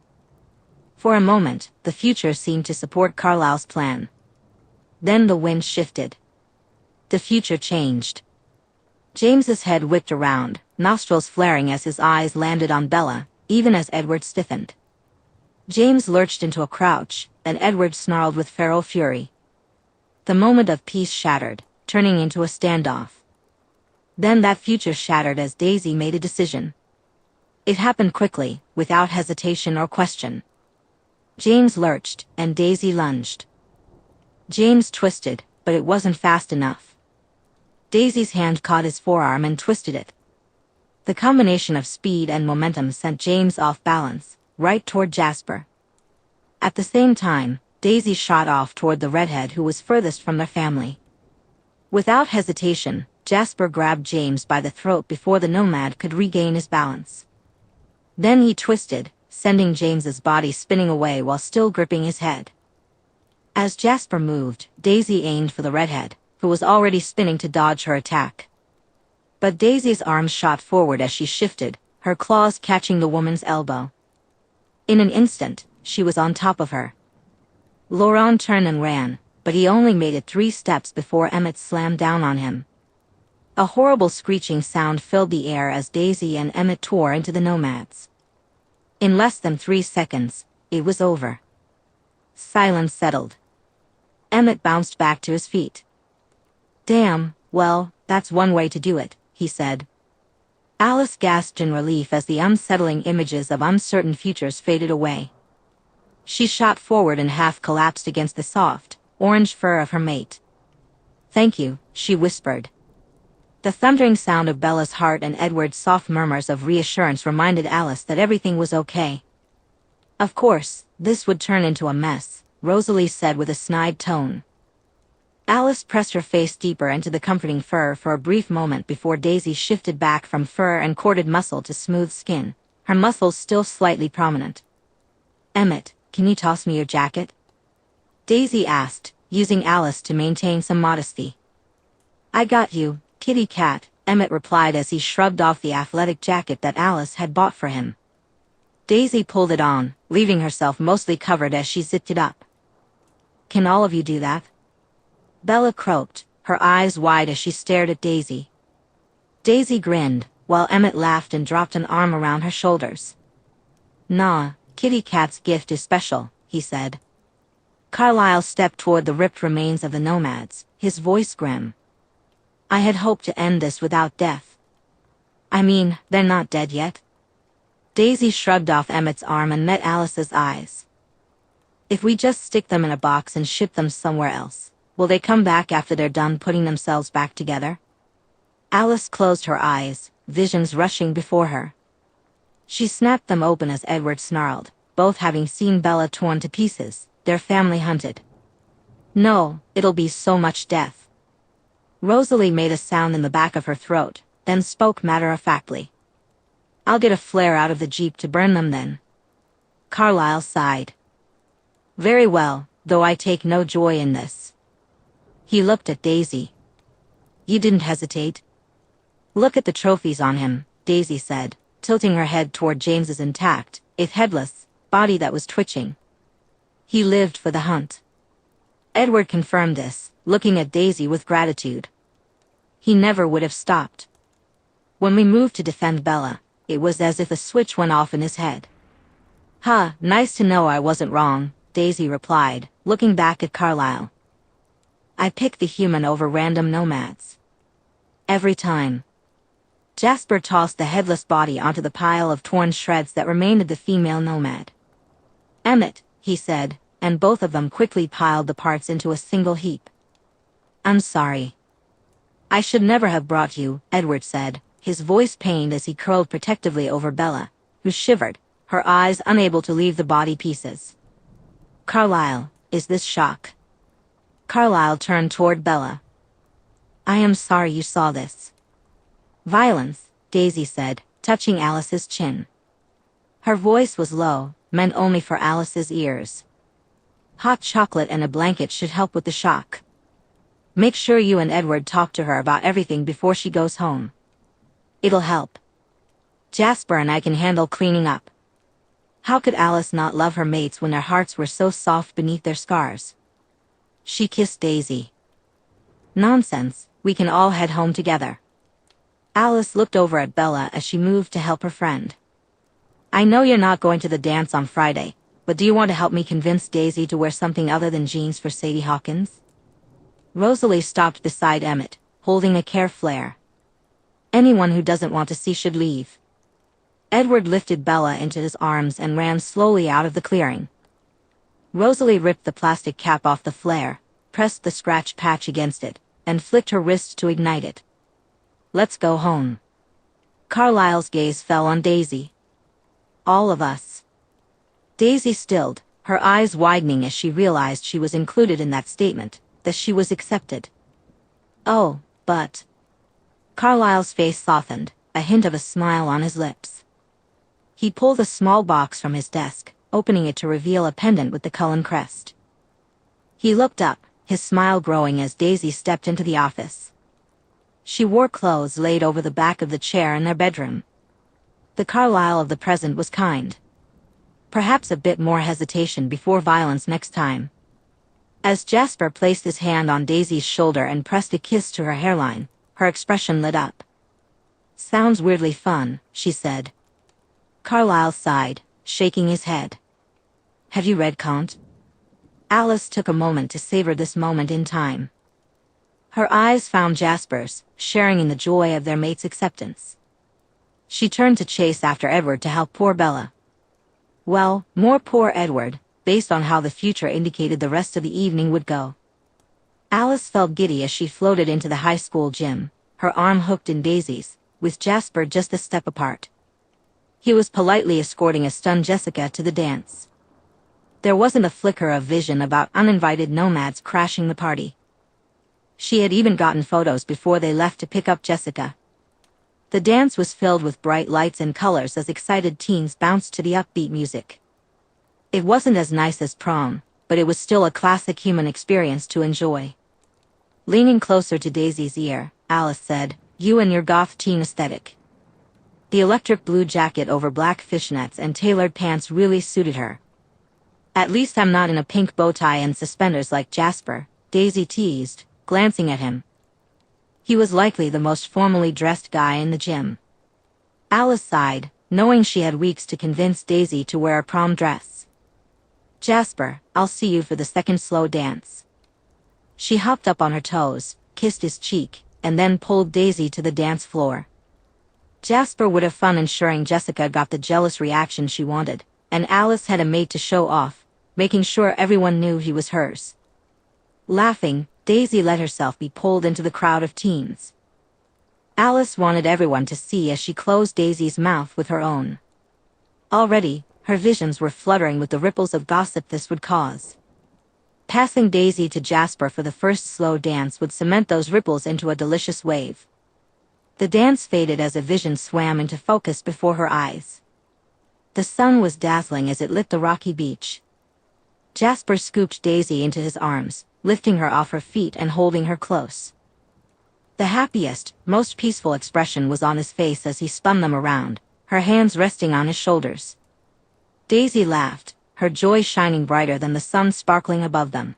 For a moment, the future seemed to support Carlisle's plan. Then the wind shifted. The future changed. James's head whipped around, nostrils flaring as his eyes landed on Bella, even as Edward stiffened. James lurched into a crouch, and Edward snarled with feral fury. The moment of peace shattered, turning into a standoff. Then that future shattered as Daisy made a decision. It happened quickly, without hesitation or question. James lurched, and Daisy lunged. James twisted, but it wasn't fast enough. Daisy's hand caught his forearm and twisted it. The combination of speed and momentum sent James off balance, right toward Jasper. At the same time, Daisy shot off toward the redhead who was furthest from their family. Without hesitation, Jasper grabbed James by the throat before the nomad could regain his balance. Then he twisted, sending James's body spinning away while still gripping his head. As Jasper moved, Daisy aimed for the redhead, who was already spinning to dodge her attack. But Daisy's arms shot forward as she shifted, her claws catching the woman's elbow. In an instant, she was on top of her. Laurent turned and ran, but he only made it 3 steps before Emmett slammed down on him. A horrible screeching sound filled the air as Daisy and Emmett tore into the nomads. In less than 3 seconds, it was over. Silence settled. Emmett bounced back to his feet. "Damn, well, that's one way to do it," he said. Alice gasped in relief as the unsettling images of uncertain futures faded away. She shot forward and half collapsed against the soft, orange fur of her mate. "Thank you," she whispered. The thundering sound of Bella's heart and Edward's soft murmurs of reassurance reminded Alice that everything was okay. "Of course, this would turn into a mess," Rosalie said with a snide tone. Alice pressed her face deeper into the comforting fur for a brief moment before Daisy shifted back from fur and corded muscle to smooth skin, her muscles still slightly prominent. "Emmett, can you toss me your jacket?" Daisy asked, using Alice to maintain some modesty. "I got you, kitty cat," Emmett replied as he shrugged off the athletic jacket that Alice had bought for him. Daisy pulled it on, leaving herself mostly covered as she zipped it up. "Can all of you do that?" Bella croaked, her eyes wide as she stared at Daisy. Daisy grinned, while Emmett laughed and dropped an arm around her shoulders. "Nah, Kitty Cat's gift is special," he said. Carlisle stepped toward the ripped remains of the nomads, his voice grim. "I had hoped to end this without death. I mean, they're not dead yet." Daisy shrugged off Emmett's arm and met Alice's eyes. "If we just stick them in a box and ship them somewhere else, will they come back after they're done putting themselves back together?" Alice closed her eyes, visions rushing before her. She snapped them open as Edward snarled, both having seen Bella torn to pieces, their family hunted. "No, it'll be so much death." Rosalie made a sound in the back of her throat, then spoke matter-of-factly. "I'll get a flare out of the jeep to burn them then." Carlisle sighed. "Very well, though I take no joy in this." He looked at Daisy. "You didn't hesitate?" "Look at the trophies on him," Daisy said, tilting her head toward James's intact, if headless, body that was twitching. "He lived for the hunt." Edward confirmed this, looking at Daisy with gratitude. "He never would have stopped. When we moved to defend Bella, it was as if a switch went off in his head." "Huh, nice to know I wasn't wrong," Daisy replied, looking back at Carlisle. "I pick the human over random nomads. Every time." Jasper tossed the headless body onto the pile of torn shreds that remained of the female nomad. "Emmett," he said, and both of them quickly piled the parts into a single heap. "I'm sorry. I should never have brought you," Edward said, his voice pained as he curled protectively over Bella, who shivered, her eyes unable to leave the body pieces. "Carlisle, is this shock?" Carlisle turned toward Bella. I am sorry you saw this. Violence, Daisy said, touching Alice's chin. Her voice was low, meant only for Alice's ears. Hot chocolate and a blanket should help with the shock. Make sure you and Edward talk to her about everything before she goes home. It'll help. Jasper and I can handle cleaning up. How could Alice not love her mates when their hearts were so soft beneath their scars? She kissed Daisy. Nonsense, we can all head home together. Alice looked over at Bella as she moved to help her friend. I know you're not going to the dance on Friday, but do you want to help me convince Daisy to wear something other than jeans for Sadie Hawkins? Rosalie stopped beside Emmett, holding a care flare. Anyone who doesn't want to see should leave. Edward lifted Bella into his arms and ran slowly out of the clearing. Rosalie ripped the plastic cap off the flare, pressed the scratch patch against it, and flicked her wrist to ignite it. Let's go home. Carlisle's gaze fell on Daisy. All of us. Daisy stilled, her eyes widening as she realized she was included in that statement, that she was accepted. Oh, but... Carlisle's face softened, a hint of a smile on his lips. He pulled a small box from his desk, opening it to reveal a pendant with the Cullen crest. He looked up, his smile growing as Daisy stepped into the office. She wore clothes laid over the back of the chair in their bedroom. The Carlisle of the present was kind. Perhaps a bit more hesitation before violence next time. As Jasper placed his hand on Daisy's shoulder and pressed a kiss to her hairline, her expression lit up. Sounds weirdly fun, she said. Carlisle sighed, shaking his head. Have you read Kant? Alice took a moment to savor this moment in time. Her eyes found Jasper's, sharing in the joy of their mate's acceptance. She turned to chase after Edward to help poor Bella. Well, more poor Edward, based on how the future indicated the rest of the evening would go. Alice felt giddy as she floated into the high school gym, her arm hooked in Daisy's, with Jasper just a step apart. He was politely escorting a stunned Jessica to the dance. There wasn't a flicker of vision about uninvited nomads crashing the party. She had even gotten photos before they left to pick up Jessica. The dance was filled with bright lights and colors as excited teens bounced to the upbeat music. It wasn't as nice as prom, but it was still a classic human experience to enjoy. Leaning closer to Daisy's ear, Alice said, "You and your goth teen aesthetic." The electric blue jacket over black fishnets and tailored pants really suited her. At least I'm not in a pink bow tie and suspenders like Jasper, Daisy teased, glancing at him. He was likely the most formally dressed guy in the gym. Alice sighed, knowing she had weeks to convince Daisy to wear a prom dress. Jasper, I'll see you for the second slow dance. She hopped up on her toes, kissed his cheek, and then pulled Daisy to the dance floor. Jasper would have fun ensuring Jessica got the jealous reaction she wanted, and Alice had a mate to show off, making sure everyone knew he was hers. Laughing, Daisy let herself be pulled into the crowd of teens. Alice wanted everyone to see as she closed Daisy's mouth with her own. Already, her visions were fluttering with the ripples of gossip this would cause. Passing Daisy to Jasper for the first slow dance would cement those ripples into a delicious wave. The dance faded as a vision swam into focus before her eyes. The sun was dazzling as it lit the rocky beach. Jasper scooped Daisy into his arms, lifting her off her feet and holding her close. The happiest, most peaceful expression was on his face as he spun them around, her hands resting on his shoulders. Daisy laughed, her joy shining brighter than the sun sparkling above them.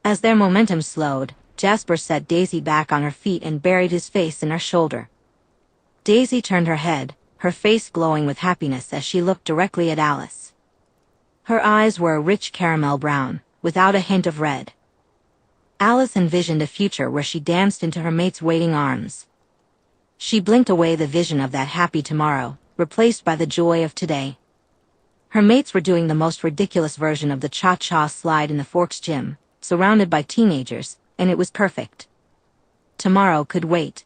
As their momentum slowed, Jasper set Daisy back on her feet and buried his face in her shoulder. Daisy turned her head, her face glowing with happiness as she looked directly at Alice. Her eyes were a rich caramel brown, without a hint of red. Alice envisioned a future where she danced into her mate's waiting arms. She blinked away the vision of that happy tomorrow, replaced by the joy of today. Her mates were doing the most ridiculous version of the cha-cha slide in the Forks gym, surrounded by teenagers, and it was perfect. Tomorrow could wait.